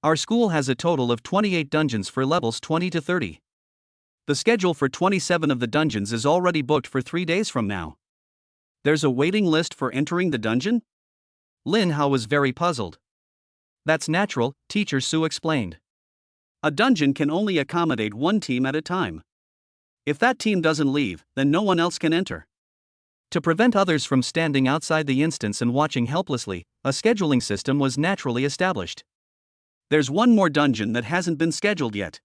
Our school has a total of 28 dungeons for levels 20 to 30. The schedule for 27 of the dungeons is already booked for 3 days from now. There's a waiting list for entering the dungeon? Lin Hao was very puzzled. That's natural, Teacher Su explained. A dungeon can only accommodate one team at a time. If that team doesn't leave, then no one else can enter. To prevent others from standing outside the instance and watching helplessly, a scheduling system was naturally established. There's one more dungeon that hasn't been scheduled yet.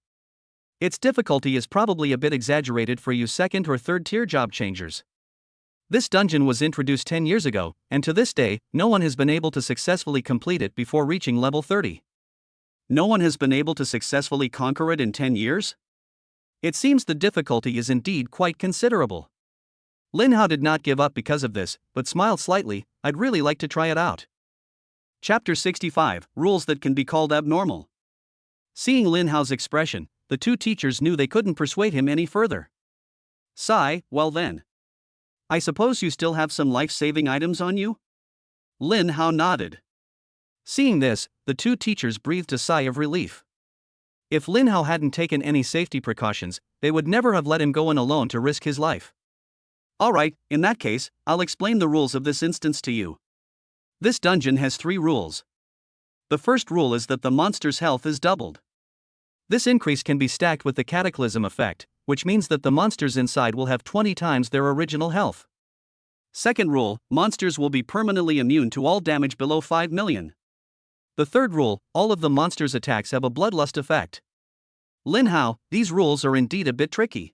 Its difficulty is probably a bit exaggerated for you second or third tier job changers. This dungeon was introduced 10 years ago, and to this day, no one has been able to successfully complete it before reaching level 30. No one has been able to successfully conquer it in 10 years? It seems the difficulty is indeed quite considerable. Lin Hao did not give up because of this, but smiled slightly. I'd really like to try it out. Chapter 65, Rules that can be called abnormal. Seeing Lin Hao's expression, the two teachers knew they couldn't persuade him any further. Sigh, well then. I suppose you still have some life-saving items on you? Lin Hao nodded. Seeing this, the two teachers breathed a sigh of relief. If Lin Hao hadn't taken any safety precautions, they would never have let him go in alone to risk his life. Alright, in that case, I'll explain the rules of this instance to you. This dungeon has 3 rules. The first rule is that the monster's health is doubled. This increase can be stacked with the cataclysm effect, which means that the monsters inside will have 20 times their original health. Second rule, monsters will be permanently immune to all damage below 5 million. The third rule, all of the monsters' attacks have a bloodlust effect. Lin Hao, these rules are indeed a bit tricky.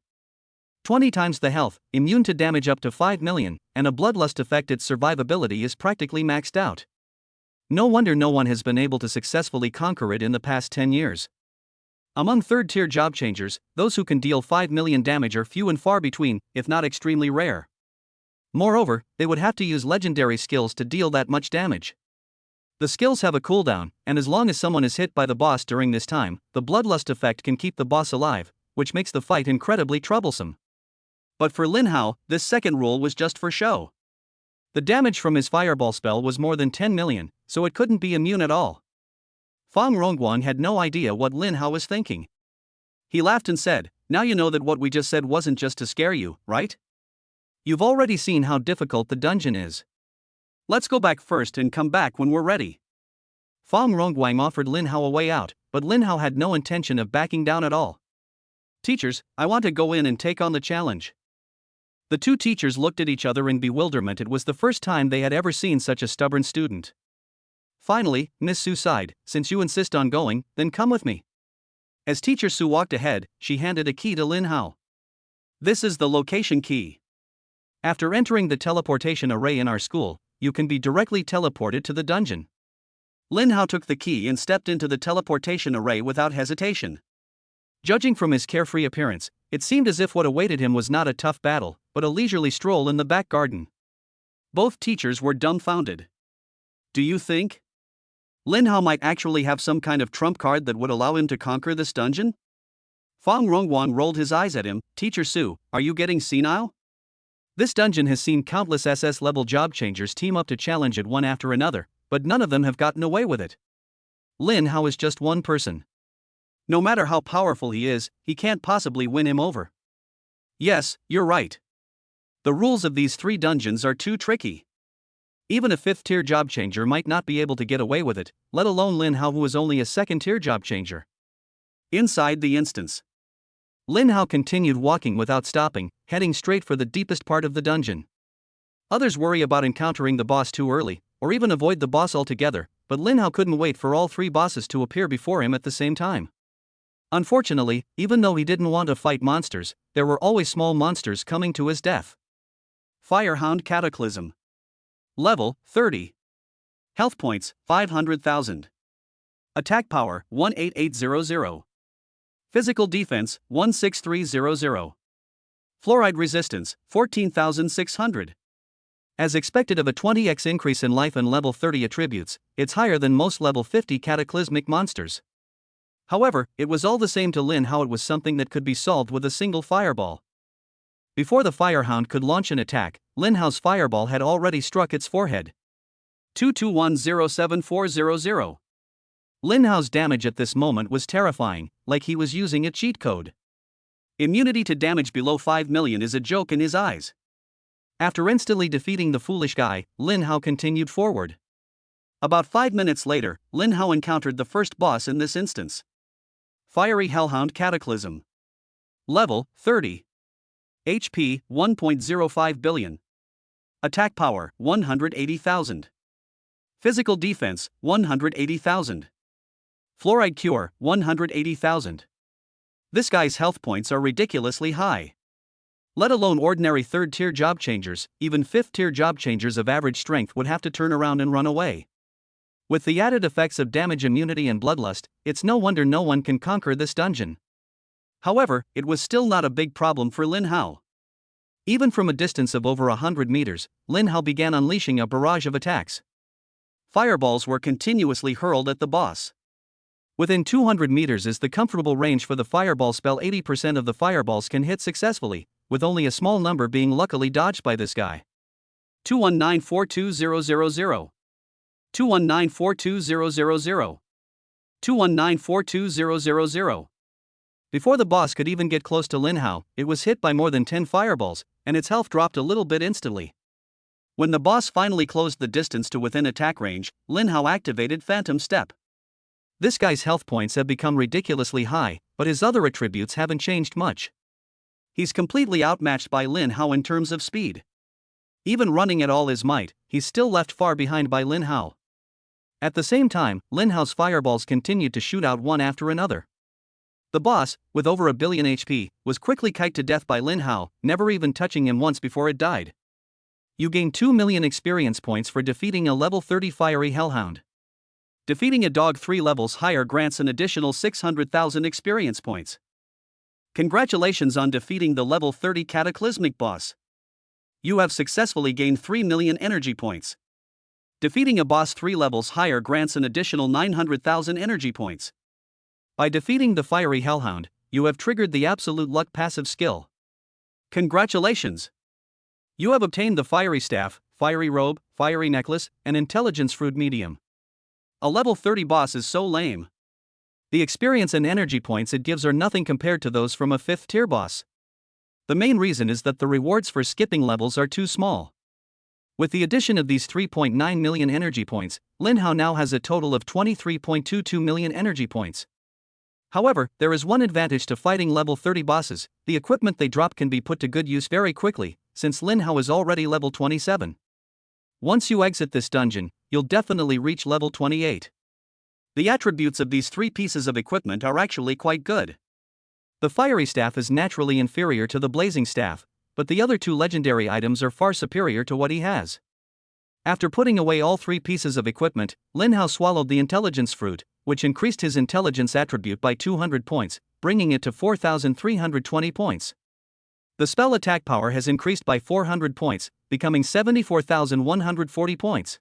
20 times the health, immune to damage up to 5 million, and a bloodlust effect, its survivability is practically maxed out. No wonder no one has been able to successfully conquer it in the past 10 years. Among third-tier job changers, those who can deal 5 million damage are few and far between, if not extremely rare. Moreover, they would have to use legendary skills to deal that much damage. The skills have a cooldown, and as long as someone is hit by the boss during this time, the bloodlust effect can keep the boss alive, which makes the fight incredibly troublesome. But for Lin Hao, this second rule was just for show. The damage from his fireball spell was more than 10 million, so it couldn't be immune at all. Fang Rongguang had no idea what Lin Hao was thinking. He laughed and said, "Now you know that what we just said wasn't just to scare you, right? You've already seen how difficult the dungeon is. Let's go back first and come back when we're ready." Fang Rongguang offered Lin Hao a way out, but Lin Hao had no intention of backing down at all. "Teachers, I want to go in and take on the challenge." The two teachers looked at each other in bewilderment. It was the first time they had ever seen such a stubborn student. Finally, Miss Su sighed, "Since you insist on going, then come with me." As Teacher Su walked ahead, she handed a key to Lin Hao. "This is the location key. After entering the teleportation array in our school, you can be directly teleported to the dungeon." Lin Hao took the key and stepped into the teleportation array without hesitation. Judging from his carefree appearance, it seemed as if what awaited him was not a tough battle, but a leisurely stroll in the back garden. Both teachers were dumbfounded. "Do you think Lin Hao might actually have some kind of trump card that would allow him to conquer this dungeon?" Fang Rongguang rolled his eyes at him. "Teacher Su, are you getting senile? This dungeon has seen countless SS-level job changers team up to challenge it one after another, but none of them have gotten away with it. Lin Hao is just one person. No matter how powerful he is, he can't possibly win him over." "Yes, you're right. The rules of these 3 dungeons are too tricky. Even a 5th-tier job changer might not be able to get away with it, let alone Lin Hao, who is only a 2nd-tier job changer." Inside the instance, Lin Hao continued walking without stopping, heading straight for the deepest part of the dungeon. Others worry about encountering the boss too early, or even avoid the boss altogether, but Lin Hao couldn't wait for all 3 bosses to appear before him at the same time. Unfortunately, even though he didn't want to fight monsters, there were always small monsters coming to his death. Firehound Cataclysm. Level 30. Health points 500,000. Attack power 18800. Physical defense 16300. Fluoride resistance 14,600. As expected of a 20x increase in life and level 30 attributes, it's higher than most level 50 cataclysmic monsters. However, it was all the same to Lin Hao. It was something that could be solved with a single fireball. Before the Firehound could launch an attack, Lin Hao's fireball had already struck its forehead. 2210740. Lin Hao's damage at this moment was terrifying, like he was using a cheat code. Immunity to damage below 5 million is a joke in his eyes. After instantly defeating the foolish guy, Lin Hao continued forward. About 5 minutes later, Lin Hao encountered the first boss in this instance. Fiery Hellhound Cataclysm. Level 30. HP 1.05 billion. Attack power 180,000. Physical defense 180,000. Fluoride cure 180,000. This guy's health points are ridiculously high. Let alone ordinary 3rd-tier job changers, even 5th-tier job changers of average strength would have to turn around and run away. With the added effects of damage, immunity and bloodlust, it's no wonder no one can conquer this dungeon. However, it was still not a big problem for Lin Hao. Even from a distance of over 100 meters, Lin Hao began unleashing a barrage of attacks. Fireballs were continuously hurled at the boss. Within 200 meters is the comfortable range for the fireball spell. 80% of the fireballs can hit successfully, with only a small number being luckily dodged by this guy. 219420000. 219420000. 219420000. Before the boss could even get close to Lin Hao, it was hit by more than 10 fireballs, and its health dropped a little bit instantly. When the boss finally closed the distance to within attack range, Lin Hao activated Phantom Step. This guy's health points have become ridiculously high, but his other attributes haven't changed much. He's completely outmatched by Lin Hao in terms of speed. Even running at all his might, he's still left far behind by Lin Hao. At the same time, Lin Hao's fireballs continued to shoot out one after another. The boss, with over 1 billion HP, was quickly kicked to death by Lin Hao, never even touching him once before it died. You gain 2 million experience points for defeating a level 30 fiery hellhound. Defeating a dog 3 levels higher grants an additional 600,000 experience points. Congratulations on defeating the level 30 cataclysmic boss. You have successfully gained 3 million energy points. Defeating a boss 3 levels higher grants an additional 900,000 energy points. By defeating the fiery hellhound, you have triggered the absolute luck passive skill. Congratulations! You have obtained the fiery staff, fiery robe, fiery necklace, and intelligence fruit medium. A level 30 boss is so lame. The experience and energy points it gives are nothing compared to those from a 5th tier boss. The main reason is that the rewards for skipping levels are too small. With the addition of these 3.9 million energy points, Lin Hao now has a total of 23.22 million energy points. However, there is one advantage to fighting level 30 bosses: the equipment they drop can be put to good use very quickly, since Lin Hao is already level 27. Once you exit this dungeon, you'll definitely reach level 28. The attributes of these 3 pieces of equipment are actually quite good. The fiery staff is naturally inferior to the blazing staff, but the other 2 legendary items are far superior to what he has. After putting away all 3 pieces of equipment, Lin Hao swallowed the intelligence fruit, which increased his intelligence attribute by 200 points, bringing it to 4,320 points. The spell attack power has increased by 400 points, becoming 74,140 points.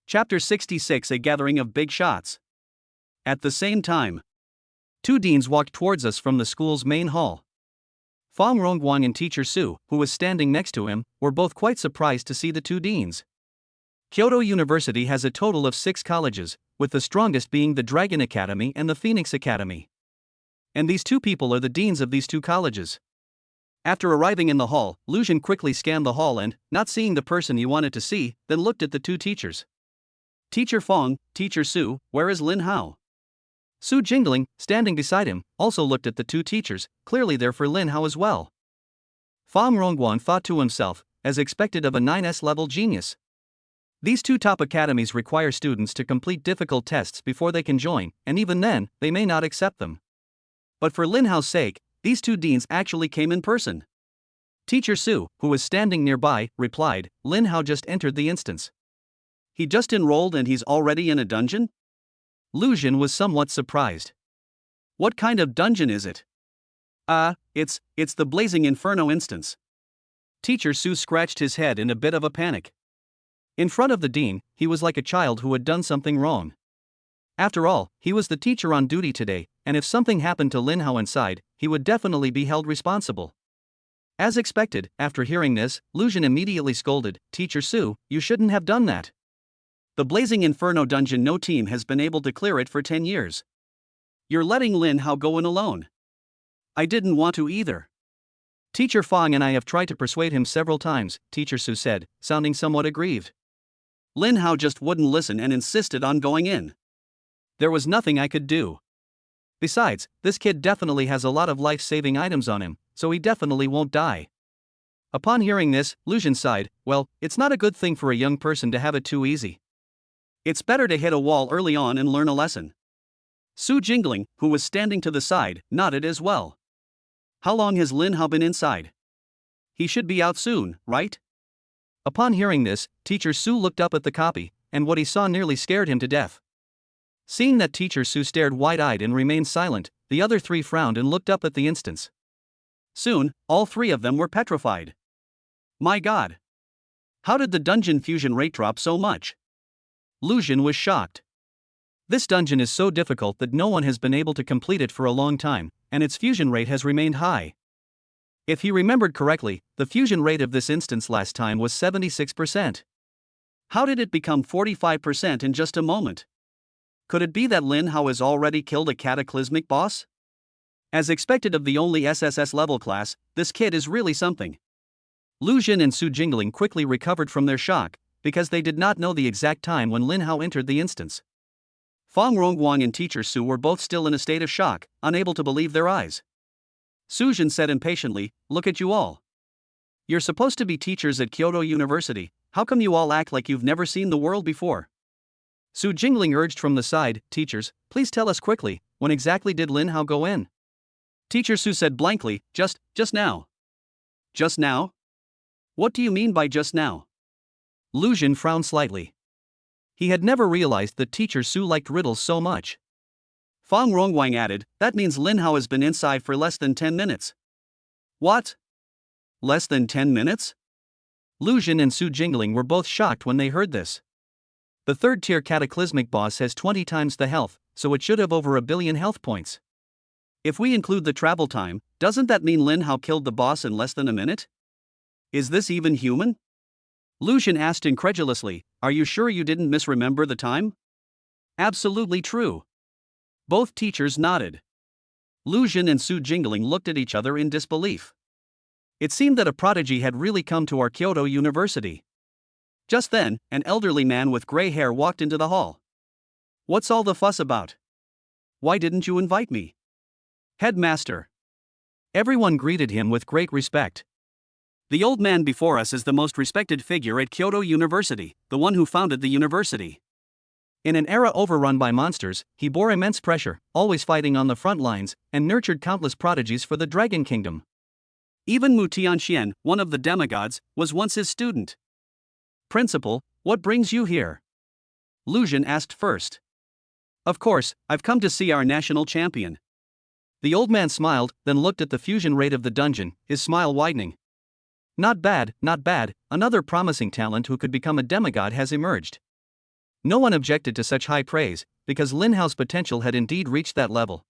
Chapter 66: A Gathering of Big Shots. At the same time, 2 deans walked towards us from the school's main hall. Fang Rongguang and Teacher Su, who was standing next to him, were both quite surprised to see the 2 deans. Kyoto University has a total of 6 colleges, with the strongest being the Dragon Academy and the Phoenix Academy. And these 2 people are the deans of these 2 colleges. After arriving in the hall, Lu Xun quickly scanned the hall and, not seeing the person he wanted to see, then looked at the 2 teachers. Teacher Fang, Teacher Su, where is Lin Hao? Su Jingling, standing beside him, also looked at the 2 teachers, clearly there for Lin Hao as well. Fang Rongguang thought to himself, as expected of a 9S level genius. These 2 top academies require students to complete difficult tests before they can join, and even then, they may not accept them. But for Lin Hao's sake, these 2 deans actually came in person. Teacher Su, who was standing nearby, replied, Lin Hao just entered the instance. He just enrolled and he's already in a dungeon? Lu Xun was somewhat surprised. What kind of dungeon is it? It's the Blazing Inferno instance. Teacher Su scratched his head in a bit of a panic. In front of the dean, he was like a child who had done something wrong. After all, he was the teacher on duty today, and if something happened to Lin Hao inside, he would definitely be held responsible. As expected, after hearing this, Lu Xun immediately scolded, Teacher Su, you shouldn't have done that. The Blazing Inferno dungeon, no team has been able to clear it for 10 years. You're letting Lin Hao go in alone. I didn't want to either. Teacher Fang and I have tried to persuade him several times, Teacher Su said, sounding somewhat aggrieved. Lin Hao just wouldn't listen and insisted on going in. There was nothing I could do. Besides, this kid definitely has a lot of life-saving items on him, so he definitely won't die. Upon hearing this, Lu Xun sighed, well, it's not a good thing for a young person to have it too easy. It's better to hit a wall early on and learn a lesson. Su Jingling, who was standing to the side, nodded as well. How long has Lin Hao been inside? He should be out soon, right? Upon hearing this, Teacher Su looked up at the copy, and what he saw nearly scared him to death. Seeing that Teacher Su stared wide-eyed and remained silent, the other 3 frowned and looked up at the instance. Soon, all 3 of them were petrified. My god! How did the dungeon fusion rate drop so much? Lu Xun was shocked. This dungeon is so difficult that no one has been able to complete it for a long time, and its fusion rate has remained high. If he remembered correctly, the fusion rate of this instance last time was 76%. How did it become 45% in just a moment? Could it be that Lin Hao has already killed a cataclysmic boss? As expected of the only SSS level class, this kid is really something. Lu Xun and Su Jingling quickly recovered from their shock, because they did not know the exact time when Lin Hao entered the instance. Fang Rongguang and Teacher Su were both still in a state of shock, unable to believe their eyes. Su Xun said impatiently, look at you all. You're supposed to be teachers at Kyoto University, how come you all act like you've never seen the world before? Su Jingling urged from the side, teachers, please tell us quickly, when exactly did Lin Hao go in? Teacher Su said blankly, just now. Just now? What do you mean by just now? Lu Xun frowned slightly. He had never realized that Teacher Su liked riddles so much. Fang Rongguang added, that means Lin Hao has been inside for less than 10 minutes. What? Less than 10 minutes? Lu Xun and Su Jingling were both shocked when they heard this. The 3rd tier cataclysmic boss has 20 times the health, so it should have over 1 billion health points. If we include the travel time, doesn't that mean Lin Hao killed the boss in less than a minute? Is this even human? Lu Xun asked incredulously, are you sure you didn't misremember the time? Absolutely true. Both teachers nodded. Lu Jin and Su Jingling looked at each other in disbelief. It seemed that a prodigy had really come to our Kyoto University. Just then, an elderly man with gray hair walked into the hall. What's all the fuss about? Why didn't you invite me? Headmaster. Everyone greeted him with great respect. The old man before us is the most respected figure at Kyoto University, the one who founded the university. In an era overrun by monsters, he bore immense pressure, always fighting on the front lines, and nurtured countless prodigies for the Dragon Kingdom. Even Mu Tianxian, one of the demigods, was once his student. Principal, what brings you here? Lu Jin asked first. Of course, I've come to see our national champion. The old man smiled, then looked at the fusion rate of the dungeon, his smile widening. Not bad, not bad, another promising talent who could become a demigod has emerged. No one objected to such high praise, because Lin Hao's potential had indeed reached that level.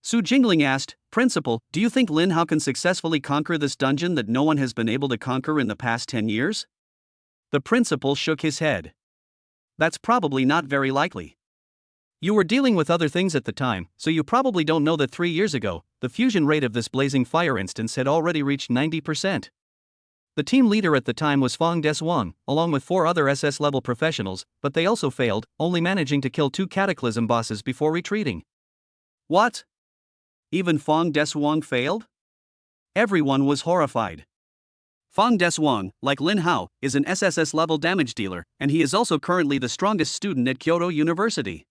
Su Jingling asked, Principal, do you think Lin Hao can successfully conquer this dungeon that no one has been able to conquer in the past 10 years? The principal shook his head. That's probably not very likely. You were dealing with other things at the time, so you probably don't know that 3 years ago, the fusion rate of this blazing fire instance had already reached 90%. The team leader at the time was Fong Des Wang, along with 4 other SS-level professionals, but they also failed, only managing to kill 2 cataclysm bosses before retreating. What? Even Fong Des Wang failed? Everyone was horrified. Fong Des Wang, like Lin Hao, is an SSS-level damage dealer, and he is also currently the strongest student at Kyoto University.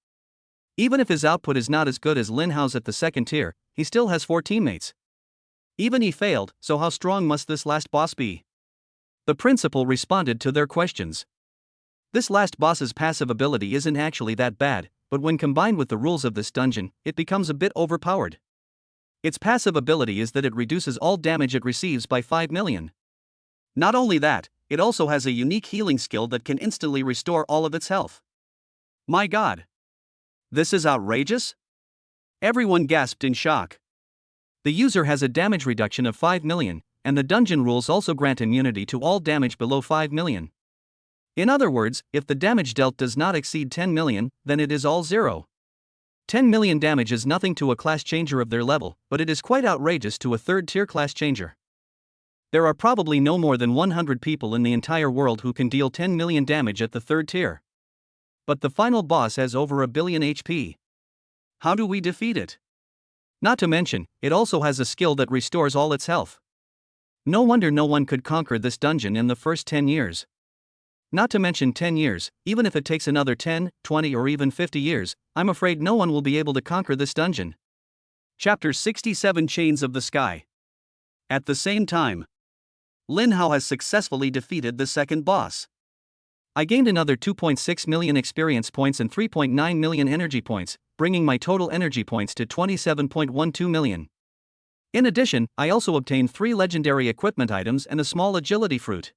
Even if his output is not as good as Lin Hao's at the second tier, he still has 4 teammates. Even he failed, so how strong must this last boss be? The principal responded to their questions. This last boss's passive ability isn't actually that bad, but when combined with the rules of this dungeon, it becomes a bit overpowered. Its passive ability is that it reduces all damage it receives by 5 million. Not only that, it also has a unique healing skill that can instantly restore all of its health. My god! This is outrageous? Everyone gasped in shock. The user has a damage reduction of 5 million, and the dungeon rules also grant immunity to all damage below 5 million. In other words, if the damage dealt does not exceed 10 million, then it is all zero. 10 million damage is nothing to a class changer of their level, but it is quite outrageous to a third-tier class changer. There are probably no more than 100 people in the entire world who can deal 10 million damage at the third tier. But the final boss has over a billion HP. How do we defeat it? Not to mention, it also has a skill that restores all its health. No wonder no one could conquer this dungeon in the first 10 years. Not to mention 10 years, even if it takes another 10, 20 or even 50 years, I'm afraid no one will be able to conquer this dungeon. Chapter 67 Chains of the Sky. At the same time, Lin Hao has successfully defeated the second boss. I gained another 2.6 million experience points and 3.9 million energy points, bringing my total energy points to 27.12 million. In addition, I also obtained 3 legendary equipment items and a small agility fruit.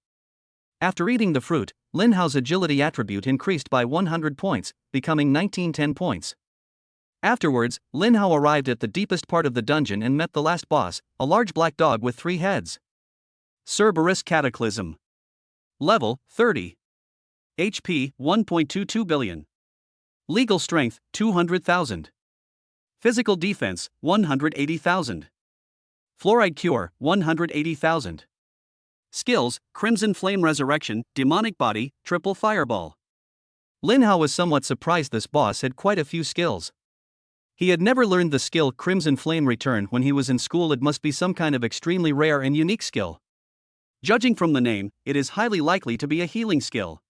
After eating the fruit, Lin Hao's agility attribute increased by 100 points, becoming 1910 points. Afterwards, Lin Hao arrived at the deepest part of the dungeon and met the last boss, a large black dog with 3 heads. Cerberus Cataclysm. Level 30. HP 1.22 billion. Legal strength 200,000. Physical defense 180,000. Fluoride cure 180,000. Skills: Crimson Flame Resurrection, Demonic Body, Triple Fireball. Lin Hao was somewhat surprised this boss had quite a few skills. He had never learned the skill Crimson Flame Return when he was in school. It must be some kind of extremely rare and unique skill. Judging from the name, it is highly likely to be a healing skill.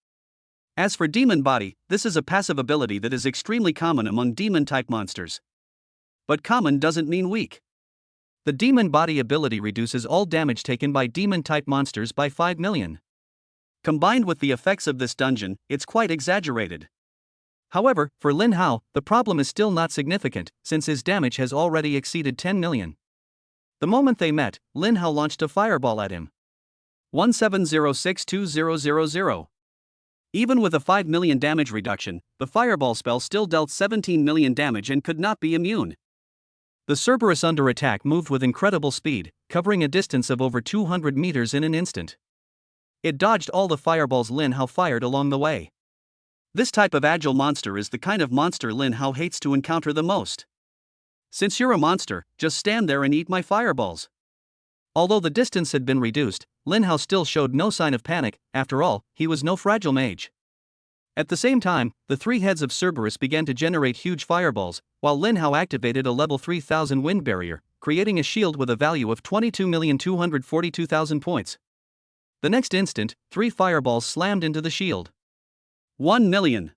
As for Demon Body, this is a passive ability that is extremely common among demon-type monsters. But common doesn't mean weak. The Demon Body ability reduces all damage taken by demon-type monsters by 5 million. Combined with the effects of this dungeon, it's quite exaggerated. However, for Lin Hao, the problem is still not significant, since his damage has already exceeded 10 million. The moment they met, Lin Hao launched a fireball at him. 17062000. Even with a 5 million damage reduction, the fireball spell still dealt 17 million damage and could not be immune. The Cerberus under attack moved with incredible speed, covering a distance of over 200 meters in an instant. It dodged all the fireballs Lin Hao fired along the way. This type of agile monster is the kind of monster Lin Hao hates to encounter the most. Since you're a monster, just stand there and eat my fireballs. Although the distance had been reduced, Lin Hao still showed no sign of panic. After all, he was no fragile mage. At the same time, the three heads of Cerberus began to generate huge fireballs, while Lin Hao activated a level 3000 wind barrier, creating a shield with a value of 22,242,000 points. The next instant, 3 fireballs slammed into the shield. 1 million.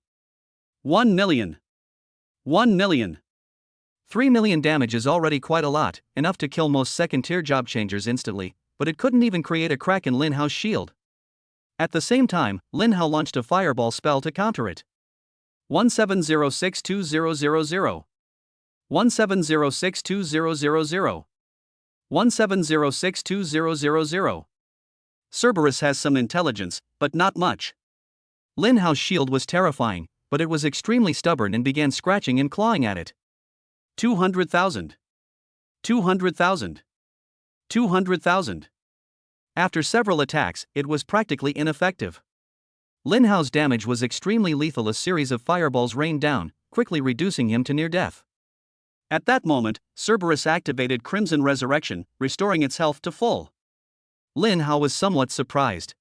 1 million. 1 million. 3 million damage is already quite a lot, enough to kill most second-tier job changers instantly, but it couldn't even create a crack in Lin Hao's shield. At the same time, Lin Hao launched a fireball spell to counter it. 17062000. 17062000. 17062000. Cerberus has some intelligence, but not much. Lin Hao's shield was terrifying, but it was extremely stubborn and began scratching and clawing at it. 200,000. 200,000. 200,000. After several attacks, it was practically ineffective. Lin Hao's damage was extremely lethal. A series of fireballs rained down, quickly reducing him to near death. At that moment, Cerberus activated Crimson Resurrection, restoring its health to full. Lin Hao was somewhat surprised.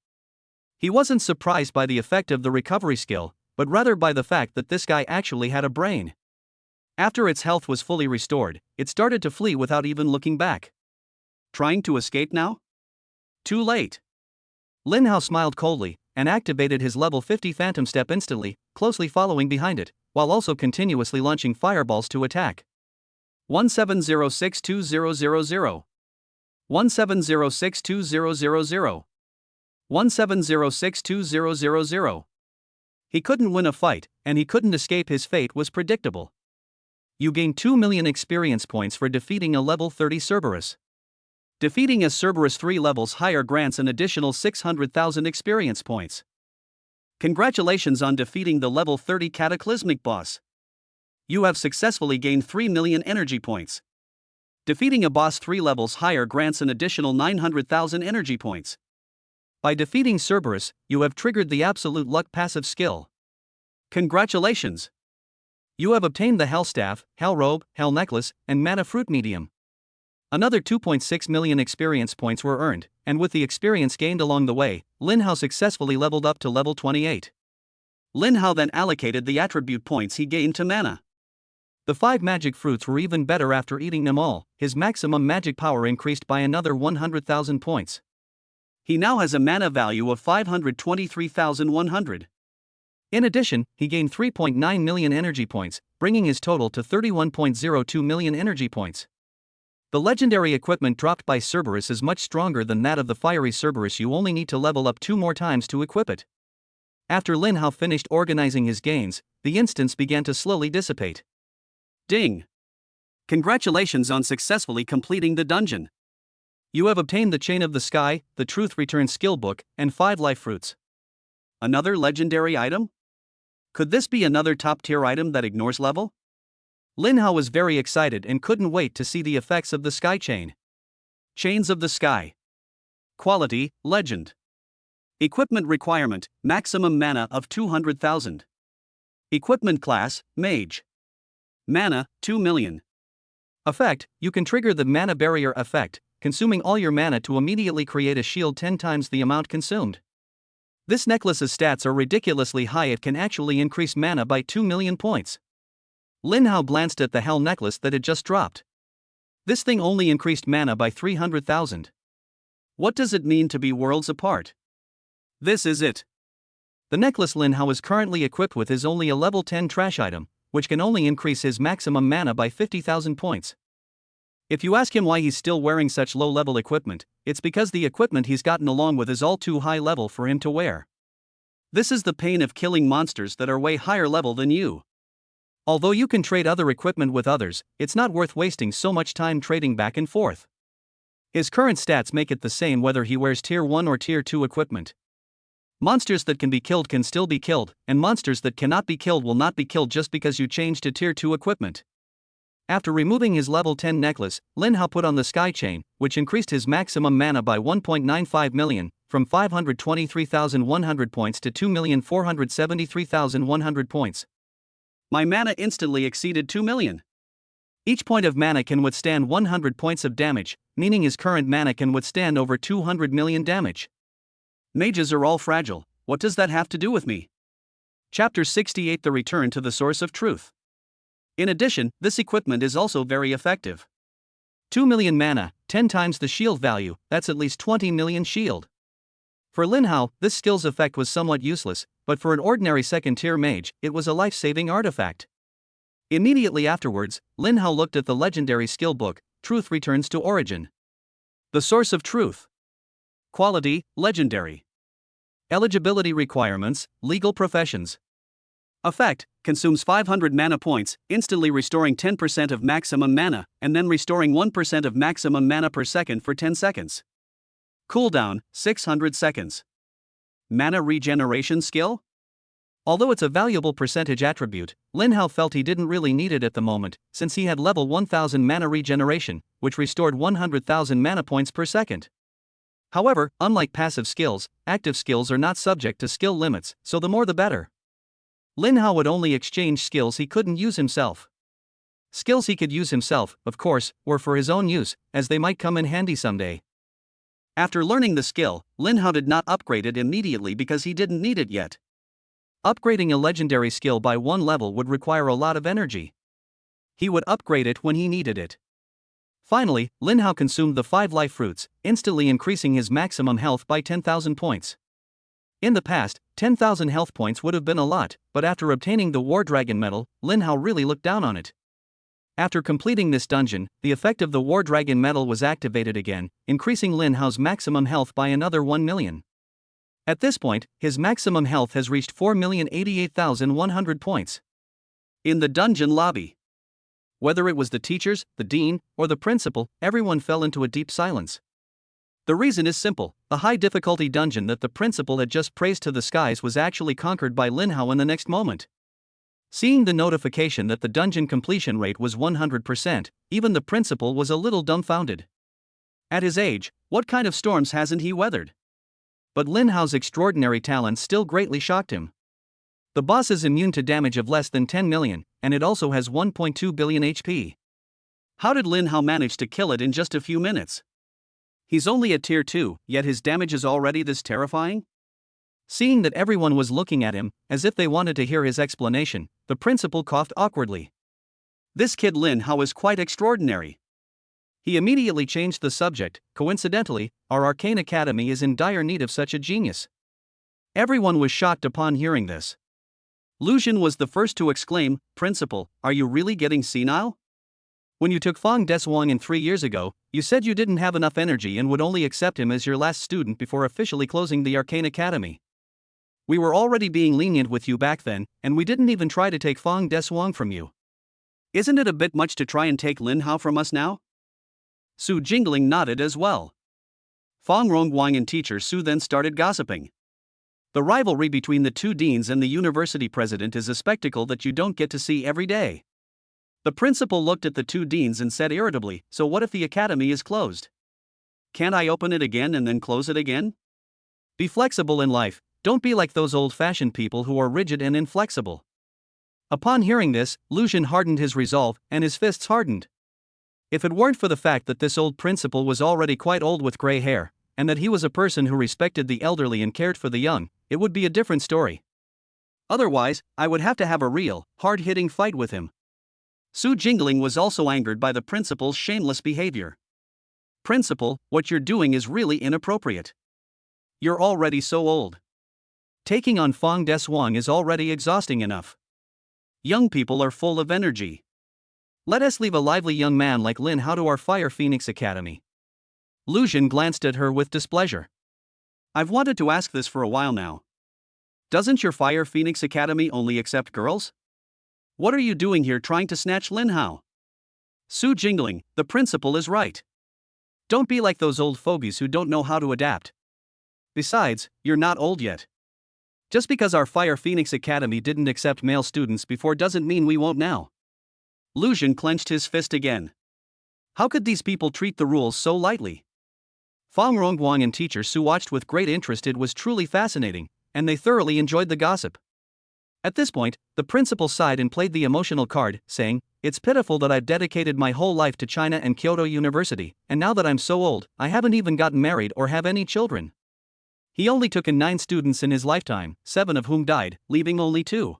He wasn't surprised by the effect of the recovery skill, but rather by the fact that this guy actually had a brain. After its health was fully restored, it started to flee without even looking back. Trying to escape now? Too late. Lin Hao smiled coldly and activated his level 50 Phantom Step instantly, closely following behind it, while also continuously launching fireballs to attack. 17062000. 17062000. 17062000. He couldn't win a fight, and he couldn't escape. His fate was predictable. You gain 2 million experience points for defeating a level 30 Cerberus. Defeating a Cerberus 3 levels higher grants an additional 600,000 experience points. Congratulations on defeating the level 30 Cataclysmic boss. You have successfully gained 3 million energy points. Defeating a boss 3 levels higher grants an additional 900,000 energy points. By defeating Cerberus, you have triggered the Absolute Luck passive skill. Congratulations! You have obtained the Hell Staff, Hell Robe, Hell Necklace, and Mana Fruit Medium. Another 2.6 million experience points were earned, and with the experience gained along the way, Lin Hao successfully leveled up to level 28. Lin Hao then allocated the attribute points he gained to mana. The 5 magic fruits were even better after eating them all. His maximum magic power increased by another 100,000 points. He now has a mana value of 523,100. In addition, he gained 3.9 million energy points, bringing his total to 31.02 million energy points. The legendary equipment dropped by Cerberus is much stronger than that of the fiery Cerberus. You only need to level up 2 more times to equip it. After Lin Hao finished organizing his gains, the instance began to slowly dissipate. Ding! Congratulations on successfully completing the dungeon. You have obtained the Chain of the Sky, the Truth Return skill book, and 5 life fruits. Another legendary item? Could this be another top-tier item that ignores level? Lin Hao was very excited and couldn't wait to see the effects of the Sky Chain. Chains of the Sky. Quality, Legend. Equipment requirement, maximum mana of 200,000. Equipment class, Mage. Mana, 2 million. Effect, you can trigger the Mana Barrier effect, consuming all your mana to immediately create a shield 10 times the amount consumed. This necklace's stats are ridiculously high. It can actually increase mana by 2 million points. Lin Hao glanced at the Hell Necklace that had just dropped. This thing only increased mana by 300,000. What does it mean to be worlds apart? This is it. The necklace Lin Hao is currently equipped with is only a level 10 trash item, which can only increase his maximum mana by 50,000 points. If you ask him why he's still wearing such low-level equipment, it's because the equipment he's gotten along with is all too high level for him to wear. This is the pain of killing monsters that are way higher level than you. Although you can trade other equipment with others, it's not worth wasting so much time trading back and forth. His current stats make it the same whether he wears tier 1 or tier 2 equipment. Monsters that can be killed can still be killed, and monsters that cannot be killed will not be killed just because you change to tier 2 equipment. After removing his level 10 necklace, Lin Hao put on the Sky Chain, which increased his maximum mana by 1.95 million, from 523,100 points to 2,473,100 points. My mana instantly exceeded 2 million. Each point of mana can withstand 100 points of damage, meaning his current mana can withstand over 200 million damage. Mages are all fragile, what does that have to do with me? Chapter 68: The Return to the Source of Truth. In addition, this equipment is also very effective. 2 million mana, 10 times the shield value, that's at least 20 million shield. For Lin Hao, this skill's effect was somewhat useless, but for an ordinary second-tier mage, it was a life-saving artifact. Immediately afterwards, Lin Hao looked at the legendary skill book, Truth Returns to Origin. The Source of Truth. Quality, Legendary. Eligibility requirements, legal professions. Effect, consumes 500 mana points, instantly restoring 10% of maximum mana, and then restoring 1% of maximum mana per second for 10 seconds. Cooldown, 600 seconds. Mana regeneration skill? Although it's a valuable percentage attribute, Lin Hao felt he didn't really need it at the moment, since he had level 1000 mana regeneration, which restored 100,000 mana points per second. However, unlike passive skills, active skills are not subject to skill limits, so the more the better. Lin Hao would only exchange skills he couldn't use himself. Skills he could use himself, of course, were for his own use, as they might come in handy someday. After learning the skill, Lin Hao did not upgrade it immediately because he didn't need it yet. Upgrading a legendary skill by one level would require a lot of energy. He would upgrade it when he needed it. Finally, Lin Hao consumed the 5 life fruits, instantly increasing his maximum health by 10,000 points. In the past, 10,000 health points would have been a lot, but after obtaining the War Dragon medal, Lin Hao really looked down on it. After completing this dungeon, the effect of the War Dragon medal was activated again, increasing Lin Hao's maximum health by another 1 million. At this point, his maximum health has reached 4,088,100 points. In the dungeon lobby. Whether it was the teachers, the dean, or the principal, everyone fell into a deep silence. The reason is simple: the high difficulty dungeon that the principal had just praised to the skies was actually conquered by Lin Hao in the next moment. Seeing the notification that the dungeon completion rate was 100%, even the principal was a little dumbfounded. At his age, what kind of storms hasn't he weathered? But Lin Hao's extraordinary talent still greatly shocked him. The boss is immune to damage of less than 10 million, and it also has 1.2 billion HP. How did Lin Hao manage to kill it in just a few minutes? He's only at tier 2, yet his damage is already this terrifying? Seeing that everyone was looking at him, as if they wanted to hear his explanation, the principal coughed awkwardly. This kid Lin Hao is quite extraordinary. He immediately changed the subject. Coincidentally, our Arcane Academy is in dire need of such a genius. Everyone was shocked upon hearing this. Lucian was the first to exclaim, "Principal, are you really getting senile? When you took Fang Deswang in 3 years ago, you said you didn't have enough energy and would only accept him as your last student before officially closing the Arcane Academy. We were already being lenient with you back then, and we didn't even try to take Fang Deswang from you. Isn't it a bit much to try and take Lin Hao from us now?" Su Jingling nodded as well. Fang Rongguang and teacher Su then started gossiping. The rivalry between the two deans and the university president is a spectacle that you don't get to see every day. The principal looked at the two deans and said irritably, "So what if the academy is closed? Can't I open it again and then close it again? Be flexible in life, don't be like those old-fashioned people who are rigid and inflexible." Upon hearing this, Lucian hardened his resolve, and his fists hardened. If it weren't for the fact that this old principal was already quite old with gray hair, and that he was a person who respected the elderly and cared for the young, it would be a different story. Otherwise, I would have to have a real, hard-hitting fight with him. Su Jingling was also angered by the principal's shameless behavior. "Principal, what you're doing is really inappropriate. You're already so old. Taking on Fang Deswang is already exhausting enough. Young people are full of energy. Let us leave a lively young man like Lin Hao to our Fire Phoenix Academy." Lucian glanced at her with displeasure. "I've wanted to ask this for a while now. Doesn't your Fire Phoenix Academy only accept girls? What are you doing here trying to snatch Lin Hao?" Su Jingling, the principal is right. Don't be like those old fogies who don't know how to adapt. Besides, you're not old yet. Just because our Fire Phoenix Academy didn't accept male students before doesn't mean we won't now. Lucian clenched his fist again. How could these people treat the rules so lightly? Fang Rongguang and teacher Su watched with great interest. It was truly fascinating, and they thoroughly enjoyed the gossip. At this point, the principal sighed and played the emotional card, saying, "It's pitiful that I've dedicated my whole life to China and Kyoto University, and now that I'm so old, I haven't even gotten married or have any children." He only took in 9 students in his lifetime, 7 of whom died, leaving only 2.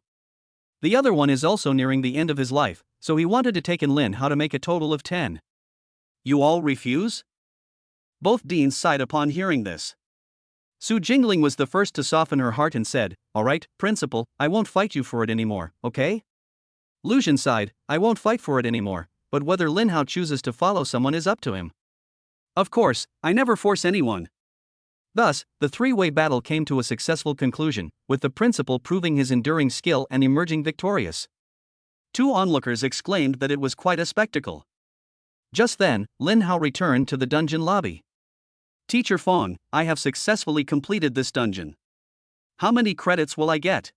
The other one is also nearing the end of his life, so he wanted to take in Lin Hao to make a total of 10. "You all refuse?" Both deans sighed upon hearing this. Su Jingling was the first to soften her heart and said, "All right, principal, I won't fight you for it anymore, okay?" Lu Xun sighed, "I won't fight for it anymore, but whether Lin Hao chooses to follow someone is up to him. Of course, I never force anyone." Thus, the three-way battle came to a successful conclusion, with the principal proving his enduring skill and emerging victorious. 2 onlookers exclaimed that it was quite a spectacle. Just then, Lin Hao returned to the dungeon lobby. "Teacher Fong, I have successfully completed this dungeon. How many credits will I get?"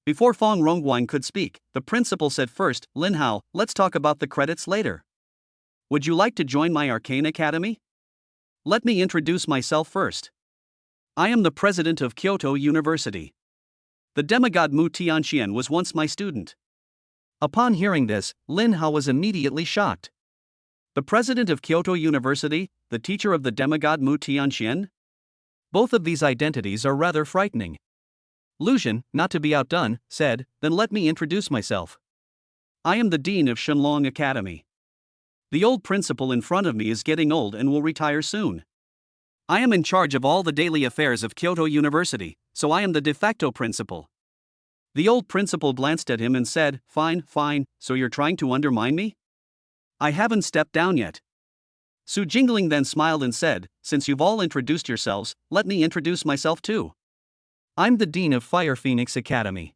Before Fang Rongguang could speak, the principal said, "First, Lin Hao, let's talk about the credits later. Would you like to join my arcane academy? Let me introduce myself first. I am the president of Kyoto University. The demigod Mu Tianxian was once my student." Upon hearing this, Lin Hao was immediately shocked. The president of Kyoto University, the teacher of the demigod Mu Tianxian? Both of these identities are rather frightening. Lu Xun, not to be outdone, said, "Then let me introduce myself. I am the dean of Shenlong Academy. The old principal in front of me is getting old and will retire soon. I am in charge of all the daily affairs of Kyoto University, so I am the de facto principal." The old principal glanced at him and said, Fine, so you're trying to undermine me? I haven't stepped down yet." Su Jingling then smiled and said, "Since you've all introduced yourselves, let me introduce myself too. I'm the dean of Fire Phoenix Academy.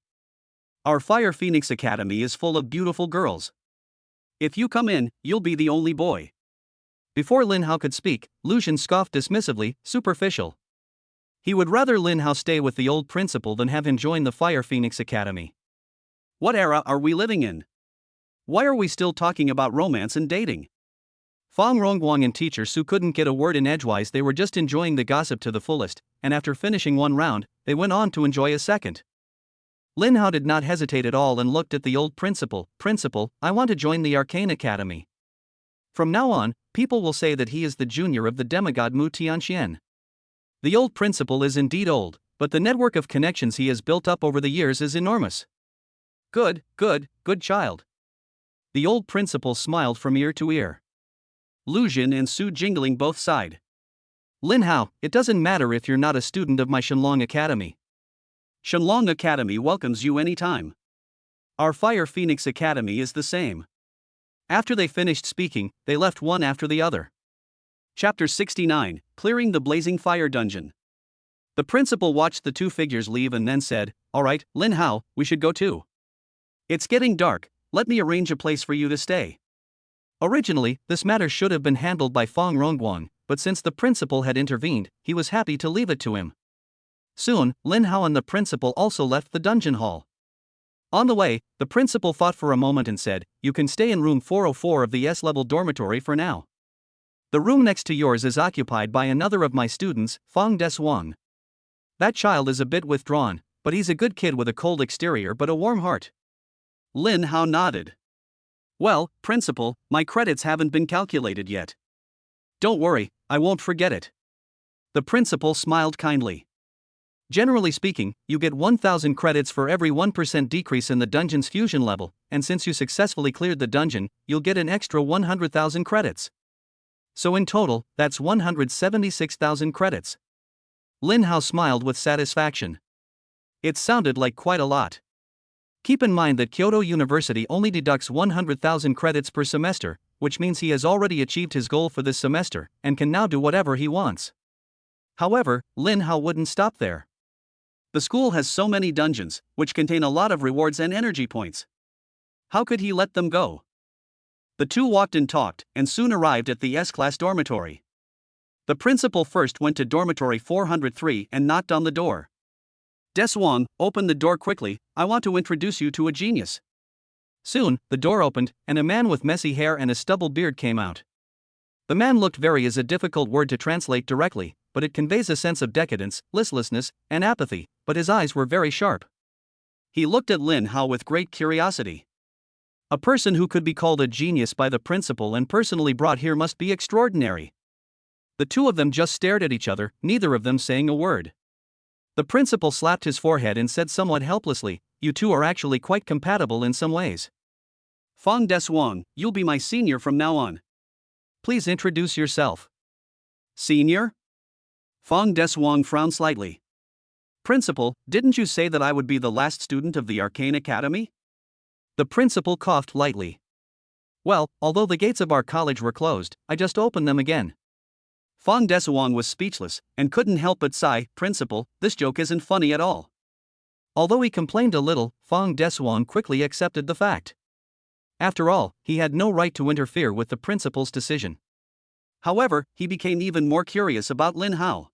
Our Fire Phoenix Academy is full of beautiful girls. If you come in, you'll be the only boy." Before Lin Hao could speak, Lu Xun scoffed dismissively, "Superficial." He would rather Lin Hao stay with the old principal than have him join the Fire Phoenix Academy. What era are we living in? Why are we still talking about romance and dating? Fang Rongguang and teacher Su couldn't get a word in edgewise. They were just enjoying the gossip to the fullest, and after finishing one round, they went on to enjoy a second. Lin Hao did not hesitate at all and looked at the old principal. "Principal, I want to join the Arcane Academy. From now on, people will say that he is the junior of the demigod Mu Tianxian." The old principal is indeed old, but the network of connections he has built up over the years is enormous. Good child." The old principal smiled from ear to ear. Lu Xun and Su Jingling both sighed. "Lin Hao, it doesn't matter if you're not a student of my Shenlong Academy. Shenlong Academy welcomes you anytime. Our Fire Phoenix Academy is the same." After they finished speaking, they left one after the other. Chapter 69, Clearing the Blazing Fire Dungeon. The principal watched the 2 figures leave and then said, "All right, Lin Hao, we should go too. It's getting dark, let me arrange a place for you to stay." Originally, this matter should have been handled by Fang Rongguang, but since the principal had intervened, he was happy to leave it to him. Soon, Lin Hao and the principal also left the dungeon hall. On the way, the principal thought for a moment and said, "You can stay in room 404 of the S-level dormitory for now. The room next to yours is occupied by another of my students, Fang Des Wang. That child is a bit withdrawn, but he's a good kid with a cold exterior but a warm heart." Lin Hao nodded. "Well, principal, my credits haven't been calculated yet." "Don't worry, I won't forget it." The principal smiled kindly. "Generally speaking, you get 1,000 credits for every 1% decrease in the dungeon's fusion level, and since you successfully cleared the dungeon, you'll get an extra 100,000 credits. So in total, that's 176,000 credits." Lin Hao smiled with satisfaction. It sounded like quite a lot. Keep in mind that Kyoto University only deducts 100,000 credits per semester, which means he has already achieved his goal for this semester, and can now do whatever he wants. However, Lin Hao wouldn't stop there. The school has so many dungeons, which contain a lot of rewards and energy points. How could he let them go? The 2 walked and talked, and soon arrived at the S-class dormitory. The principal first went to dormitory 403 and knocked on the door. "Des Wang, open the door quickly, I want to introduce you to a genius." Soon, the door opened, and a man with messy hair and a stubble beard came out. The man looked very is a difficult word to translate directly, but it conveys a sense of decadence, listlessness, and apathy, but his eyes were very sharp. He looked at Lin Hao with great curiosity. A person who could be called a genius by the principal and personally brought here must be extraordinary. The two of them just stared at each other, neither of them saying a word. The principal slapped his forehead and said somewhat helplessly, "You two are actually quite compatible in some ways. Fang Desuang, you'll be my senior from now on. Please introduce yourself." "Senior?" Fang Desuang frowned slightly. "Principal, didn't you say that I would be the last student of the Arcane Academy?" The principal coughed lightly. "Well, although the gates of our college were closed, I just opened them again." Fang Desuang was speechless, and couldn't help but sigh. "Principal, this joke isn't funny at all." Although he complained a little, Fang Desuang quickly accepted the fact. After all, he had no right to interfere with the principal's decision. However, he became even more curious about Lin Hao.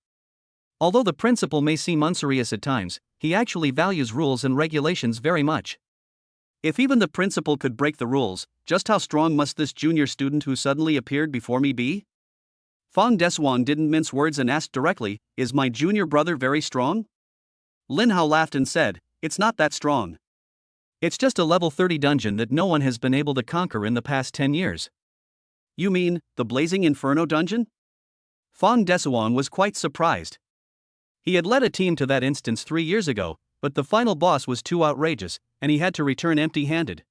Although the principal may seem unserious at times, he actually values rules and regulations very much. If even the principal could break the rules, just how strong must this junior student who suddenly appeared before me be? Fang Desuang didn't mince words and asked directly, "Is my junior brother very strong?" Lin Hao laughed and said, "It's not that strong. It's just a level 30 dungeon that no one has been able to conquer in the past 10 years. "You mean, the Blazing Inferno dungeon?" Fang Desuang was quite surprised. He had led a team to that instance 3 years ago, but the final boss was too outrageous, and he had to return empty-handed.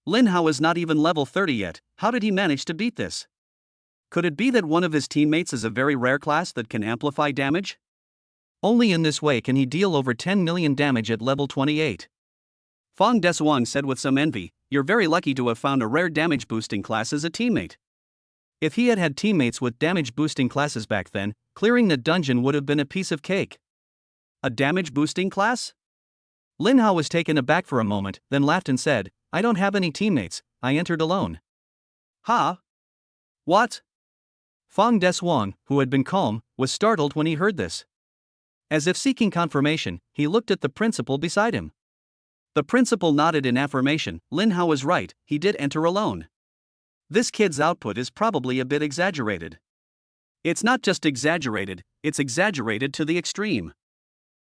Lin Hao is not even level 30 yet. How did he manage to beat this? Could it be that one of his teammates is a very rare class that can amplify damage? Only in this way can he deal over 10 million damage at level 28. Fang Desuang said with some envy, "You're very lucky to have found a rare damage boosting class as a teammate." If he had had teammates with damage boosting classes back then, clearing the dungeon would have been a piece of cake. A damage boosting class? Lin Hao was taken aback for a moment, then laughed and said, "I don't have any teammates, I entered alone." "Huh? What?" Fang Desuang, who had been calm, was startled when he heard this. As if seeking confirmation, he looked at the principal beside him. The principal nodded in affirmation. Lin Hao was right, he did enter alone. This kid's output is probably a bit exaggerated. It's not just exaggerated, it's exaggerated to the extreme.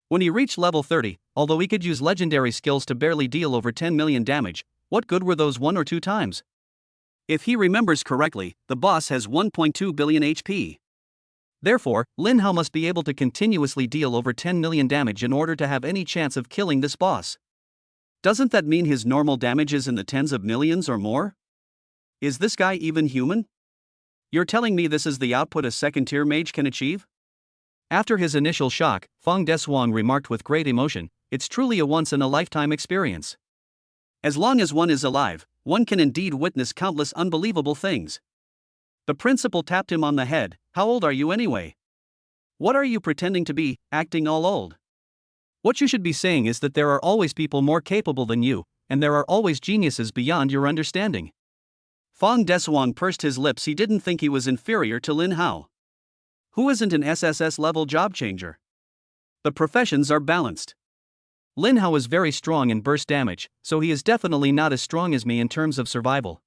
When he reached level 30, although he could use legendary skills to barely deal over 10 million damage, what good were those 1 or 2 times? If he remembers correctly, the boss has 1.2 billion HP. Therefore, Lin Hao must be able to continuously deal over 10 million damage in order to have any chance of killing this boss. Doesn't that mean his normal damage is in the tens of millions or more? Is this guy even human? You're telling me this is the output a second-tier mage can achieve? After his initial shock, Fang Desuang remarked with great emotion, "It's truly a once-in-a-lifetime experience. As long as one is alive, one can indeed witness countless unbelievable things." The principal tapped him on the head. "How old are you anyway? What are you pretending to be, acting all old? What you should be saying is that there are always people more capable than you, and there are always geniuses beyond your understanding." Fang Desuang pursed his lips. He didn't think he was inferior to Lin Hao. Who isn't an SSS-level job changer? The professions are balanced. Lin Hao is very strong in burst damage, so he is definitely not as strong as me in terms of survival.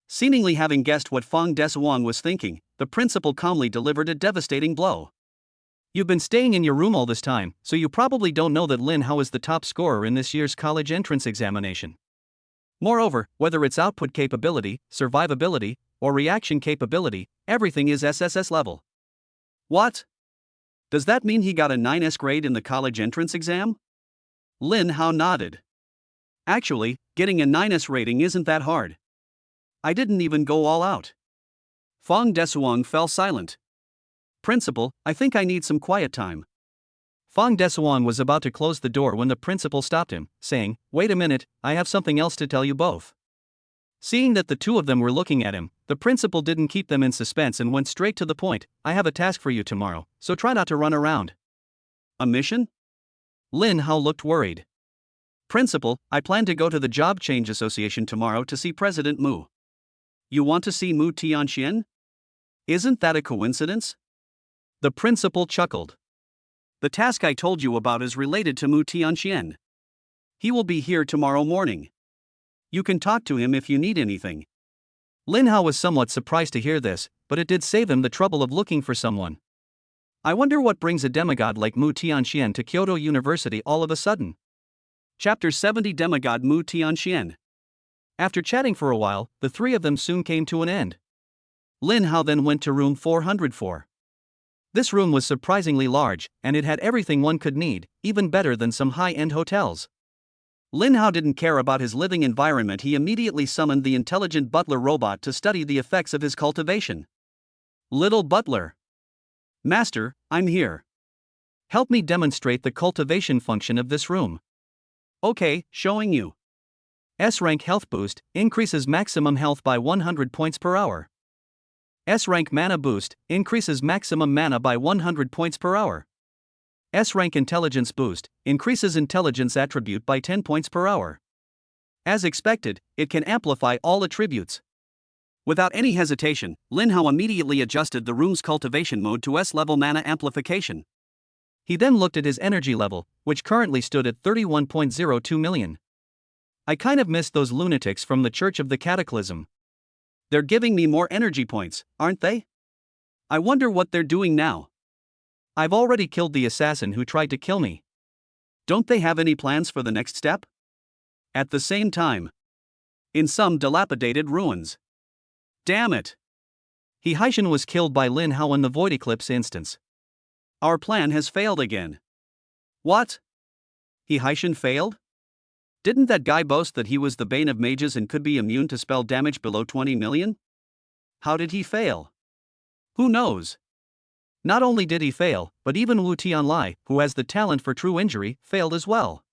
Seemingly having guessed what Fang Desuang was thinking, the principal calmly delivered a devastating blow. "You've been staying in your room all this time, so you probably don't know that Lin Hao is the top scorer in this year's college entrance examination. Moreover, whether it's output capability, survivability, or reaction capability, everything is SSS level." "What? Does that mean he got a 9S grade in the college entrance exam?" Lin Hao nodded. "Actually, getting a 9S rating isn't that hard. I didn't even go all out." Fang Desuang fell silent. "Principal, I think I need some quiet time." Fang Desuang was about to close the door when the principal stopped him, saying, "Wait a minute, I have something else to tell you both." Seeing that the two of them were looking at him, the principal didn't keep them in suspense and went straight to the point. "I have a task for you tomorrow, so try not to run around." "A mission?" Lin Hao looked worried. "Principal, I plan to go to the Job Change Association tomorrow to see President Mu." "You want to see Mu Tianxian? Isn't that a coincidence?" The principal chuckled. "The task I told you about is related to Mu Tianxian. He will be here tomorrow morning. You can talk to him if you need anything." Lin Hao was somewhat surprised to hear this, but it did save him the trouble of looking for someone. I wonder what brings a demigod like Mu Tianxian to Kyoto University all of a sudden. Chapter 70 Demigod Mu Tianxian. After chatting for a while, the three of them soon came to an end. Lin Hao then went to room 404. This room was surprisingly large, and it had everything one could need, even better than some high-end hotels. Lin Hao didn't care about his living environment. He immediately summoned the intelligent butler robot to study the effects of his cultivation. Little butler. Master, I'm here. Help me demonstrate the cultivation function of this room. Okay, showing you. S-rank health boost, increases maximum health by 100 points per hour. S-rank mana boost, increases maximum mana by 100 points per hour. S-rank intelligence boost, increases intelligence attribute by 10 points per hour. As expected, it can amplify all attributes. Without any hesitation, Lin Hao immediately adjusted the room's cultivation mode to S-level mana amplification. He then looked at his energy level, which currently stood at 31.02 million. I kind of missed those lunatics from the Church of the Cataclysm. They're giving me more energy points, aren't they? I wonder what they're doing now. I've already killed the assassin who tried to kill me. Don't they have any plans for the next step? At the same time, in some dilapidated ruins. Damn it! He Haishan was killed by Lin Hao in the Void Eclipse instance. Our plan has failed again. What? He Haishan failed? Didn't that guy boast that he was the bane of mages and could be immune to spell damage below 20 million? How did he fail? Who knows? Not only did he fail, but even Wu Tianlai, who has the talent for true injury, failed as well.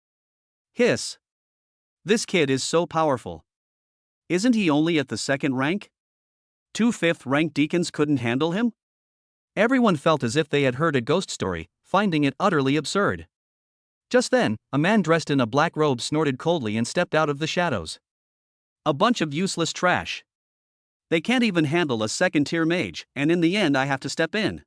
Hiss. This kid is so powerful. Isn't he only at the second rank? 2 5th-rank deacons couldn't handle him? Everyone felt as if they had heard a ghost story, finding it utterly absurd. Just then, a man dressed in a black robe snorted coldly and stepped out of the shadows. A bunch of useless trash. They can't even handle a second-tier mage, and in the end I have to step in.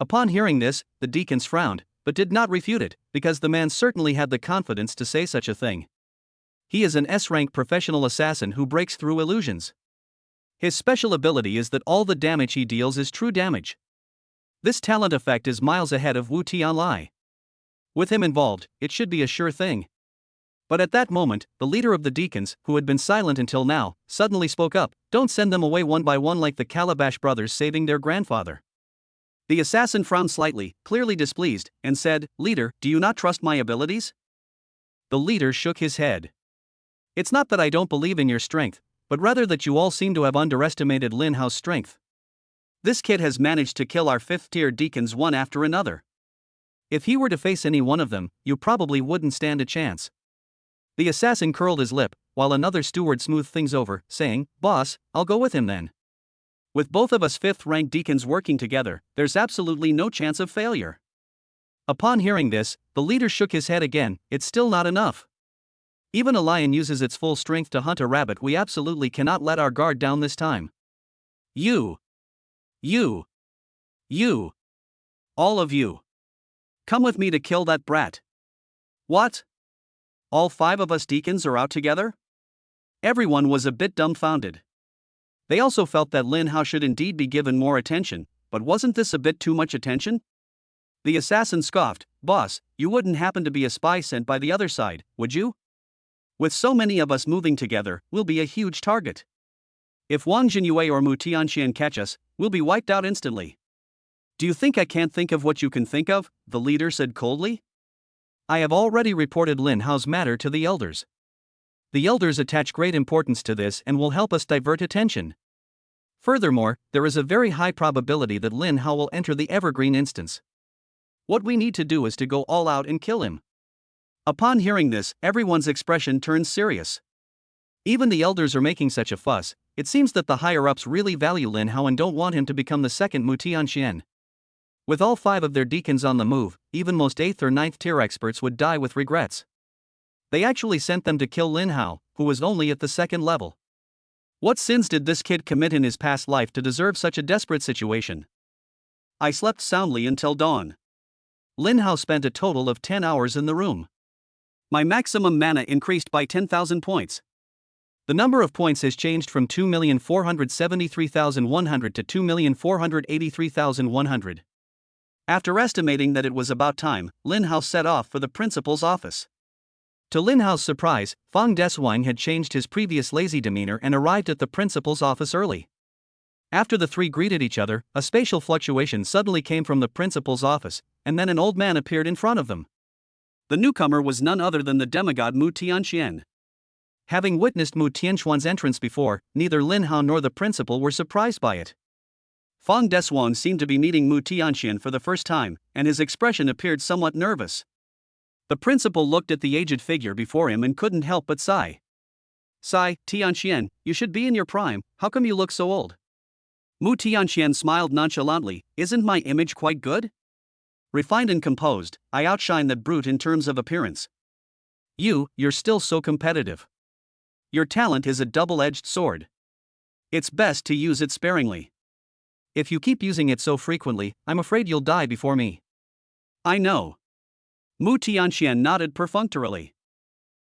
Upon hearing this, the deacons frowned, but did not refute it, because the man certainly had the confidence to say such a thing. He is an S-rank professional assassin who breaks through illusions. His special ability is that all the damage he deals is true damage. This talent effect is miles ahead of Wu Tianlai. With him involved, it should be a sure thing. But at that moment, the leader of the deacons, who had been silent until now, suddenly spoke up. Don't send them away one by one like the Calabash brothers saving their grandfather. The assassin frowned slightly, clearly displeased, and said, Leader, do you not trust my abilities? The leader shook his head. It's not that I don't believe in your strength, but rather that you all seem to have underestimated Lin Hao's strength. This kid has managed to kill our 5th-tier deacons one after another. If he were to face any one of them, you probably wouldn't stand a chance. The assassin curled his lip, while another steward smoothed things over, saying, Boss, I'll go with him then. With both of us 5th-rank deacons working together, there's absolutely no chance of failure. Upon hearing this, the leader shook his head again. It's still not enough. Even a lion uses its full strength to hunt a rabbit. We absolutely cannot let our guard down this time. You. All of you. Come with me to kill that brat. What? All 5 of us deacons are out together? Everyone was a bit dumbfounded. They also felt that Lin Hao should indeed be given more attention, but wasn't this a bit too much attention? The assassin scoffed, Boss, you wouldn't happen to be a spy sent by the other side, would you? With so many of us moving together, we'll be a huge target. If Wang Jinyue or Mu Tianxian catch us, we'll be wiped out instantly. Do you think I can't think of what you can think of? The leader said coldly. I have already reported Lin Hao's matter to the elders. The elders attach great importance to this and will help us divert attention. Furthermore, there is a very high probability that Lin Hao will enter the Evergreen instance. What we need to do is to go all out and kill him. Upon hearing this, everyone's expression turns serious. Even the elders are making such a fuss. It seems that the higher-ups really value Lin Hao and don't want him to become the second Mu Tianxian. With all 5 of their deacons on the move, even most 8th or 9th tier experts would die with regrets. They actually sent them to kill Lin Hao, who was only at the 2nd level. What sins did this kid commit in his past life to deserve such a desperate situation? I slept soundly until dawn. Lin Hao spent a total of 10 hours in the room. My maximum mana increased by 10,000 points. The number of points has changed from 2,473,100 to 2,483,100. After estimating that it was about time, Lin Hao set off for the principal's office. To Lin Hao's surprise, Fang Deswang had changed his previous lazy demeanor and arrived at the principal's office early. After the three greeted each other, a spatial fluctuation suddenly came from the principal's office, and then an old man appeared in front of them. The newcomer was none other than the demigod Mu Tianxian. Having witnessed Mu Tianxuan's entrance before, neither Lin Hao nor the principal were surprised by it. Fang Deswang seemed to be meeting Mu Tianxian for the first time, and his expression appeared somewhat nervous. The principal looked at the aged figure before him and couldn't help but sigh. "Sigh, Tianxian, you should be in your prime, how come you look so old?" Mu Tianxian smiled nonchalantly. "Isn't my image quite good? Refined and composed, I outshine that brute in terms of appearance. You're still so competitive. Your talent is a double-edged sword. It's best to use it sparingly. If you keep using it so frequently, I'm afraid you'll die before me." "I know." Mu Tianxian nodded perfunctorily.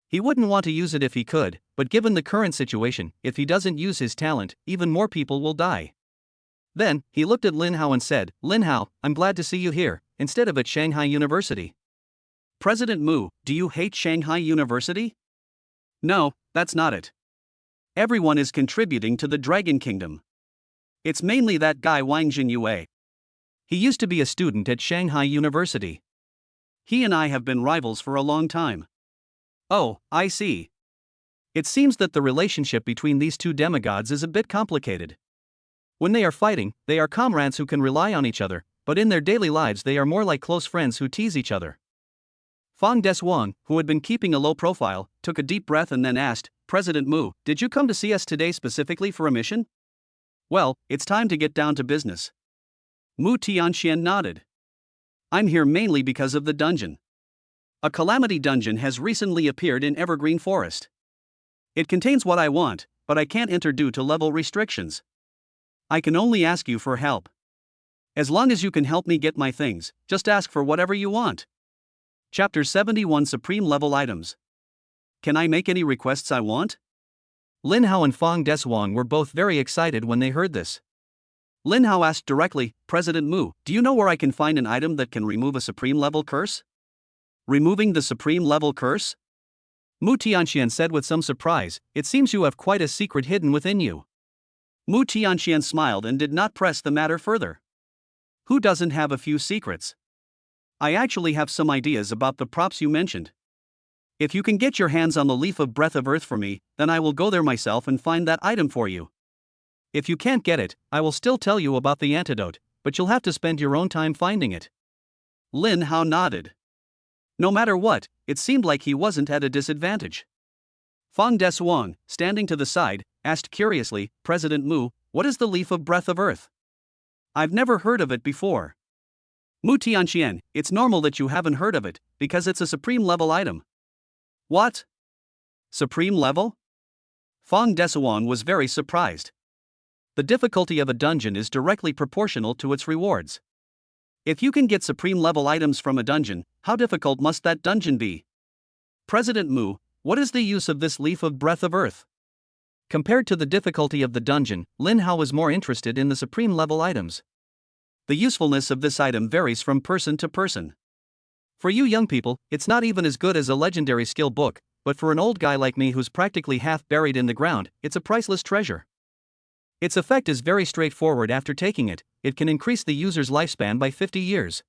He wouldn't want to use it if he could, but given the current situation, if he doesn't use his talent, even more people will die. Then, he looked at Lin Hao and said, "Lin Hao, I'm glad to see you here, instead of at Shanghai University." "President Mu, do you hate Shanghai University?" "No, that's not it. Everyone is contributing to the Dragon Kingdom. It's mainly that guy Wang Jinyue. He used to be a student at Shanghai University. He and I have been rivals for a long time." "Oh, I see. It seems that the relationship between these two demigods is a bit complicated. When they are fighting, they are comrades who can rely on each other, but in their daily lives they are more like close friends who tease each other." Fang Deswang, who had been keeping a low profile, took a deep breath and then asked, "President Mu, did you come to see us today specifically for a mission?" "Well, it's time to get down to business." Mu Tianxian nodded. "I'm here mainly because of the dungeon. A calamity dungeon has recently appeared in Evergreen Forest. It contains what I want, but I can't enter due to level restrictions. I can only ask you for help. As long as you can help me get my things, just ask for whatever you want." Chapter 71 Supreme Level Items. Can I make any requests I want? Lin Hao and Fang Deswang were both very excited when they heard this. Lin Hao asked directly, "President Mu, do you know where I can find an item that can remove a supreme level curse?" "Removing the supreme level curse?" Mu Tianxian said with some surprise, "It seems you have quite a secret hidden within you." Mu Tianxian smiled and did not press the matter further. Who doesn't have a few secrets? I actually have some ideas about the props you mentioned. If you can get your hands on the leaf of breath of earth for me, then I will go there myself and find that item for you. If you can't get it, I will still tell you about the antidote, but you'll have to spend your own time finding it. Lin Hao nodded. No matter what, it seemed like he wasn't at a disadvantage. Fang Deswang, standing to the side, asked curiously, "President Mu, what is the leaf of breath of earth? I've never heard of it before." Mu Tianxian, "It's normal that you haven't heard of it, because it's a supreme level item." "What? Supreme level?" Fang Deswang was very surprised. The difficulty of a dungeon is directly proportional to its rewards. If you can get supreme level items from a dungeon, how difficult must that dungeon be? "President Mu, what is the use of this leaf of breath of earth?" Compared to the difficulty of the dungeon, Lin Hao was more interested in the supreme level items. The usefulness of this item varies from person to person. For you young people, it's not even as good as a legendary skill book, but for an old guy like me who's practically half buried in the ground, it's a priceless treasure. Its effect is very straightforward. After taking it, it can increase the user's lifespan by 50 years.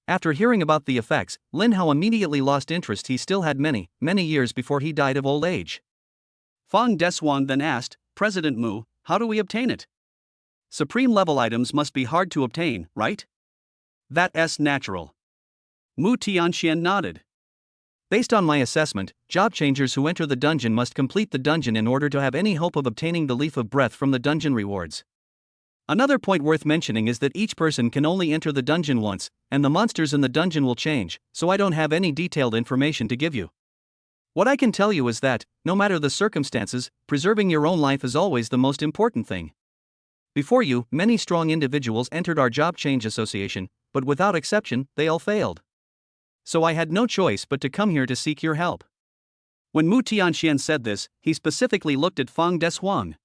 After hearing about the effects, Lin Hao immediately lost interest. He still had many years before he died of old age. Fang Deswang then asked, "President Mu, how do we obtain it? Supreme level items must be hard to obtain, right?" "That's natural." Mu Tianxian nodded. "Based on my assessment, job changers who enter the dungeon must complete the dungeon in order to have any hope of obtaining the leaf of breath from the dungeon rewards. Another point worth mentioning is that each person can only enter the dungeon once, and the monsters in the dungeon will change, so I don't have any detailed information to give you. What I can tell you is that, no matter the circumstances, preserving your own life is always the most important thing. Before you, many strong individuals entered our job change association, but without exception, they all failed. So I had no choice but to come here to seek your help." When Mu Tianxian said this, he specifically looked at Fang Desuang.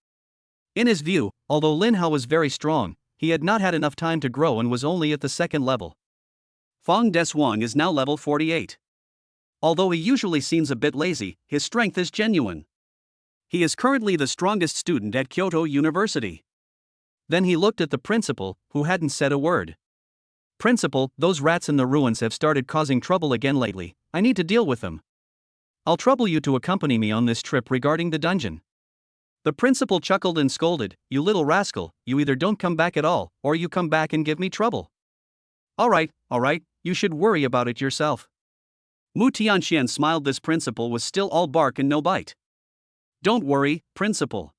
In his view, although Lin Hao was very strong, he had not had enough time to grow and was only at the second level. Fang Desuang is now level 48. Although he usually seems a bit lazy, his strength is genuine. He is currently the strongest student at Kyoto University. Then he looked at the principal, who hadn't said a word. Principal, those rats in the ruins have started causing trouble again lately. I need to deal with them. I'll trouble you to accompany me on this trip regarding the dungeon. The principal chuckled and scolded, you little rascal, you either don't come back at all, or you come back and give me trouble. Alright, you should worry about it yourself. Mu Tianxian smiled. This principal was still all bark and no bite. Don't worry, principal.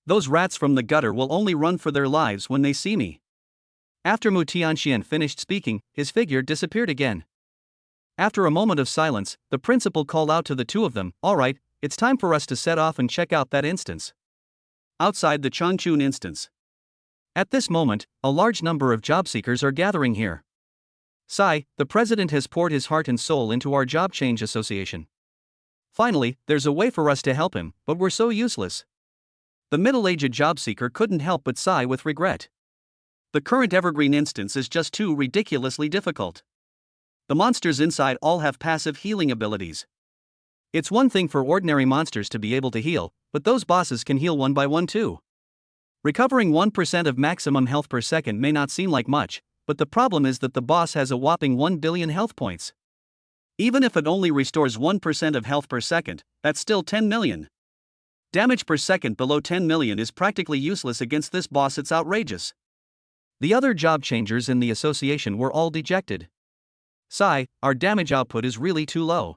Those rats from the gutter will only run for their lives when they see me. After Mu Tianxian finished speaking, his figure disappeared again. After a moment of silence, the principal called out to the two of them, alright, it's time for us to set off and check out that instance. Outside the Changchun instance. At this moment, a large number of job seekers are gathering here. Sai, the president has poured his heart and soul into our job change association. Finally, there's a way for us to help him, but we're so useless. The middle-aged job seeker couldn't help but sigh with regret. The current evergreen instance is just too ridiculously difficult. The monsters inside all have passive healing abilities. It's one thing for ordinary monsters to be able to heal, but those bosses can heal one by one too. Recovering 1% of maximum health per second may not seem like much, but the problem is that the boss has a whopping 1 billion health points. Even if it only restores 1% of health per second, that's still 10 million. Damage per second below 10 million is practically useless against this boss. It's outrageous. The other job changers in the association were all dejected. Sai, our damage output is really too low.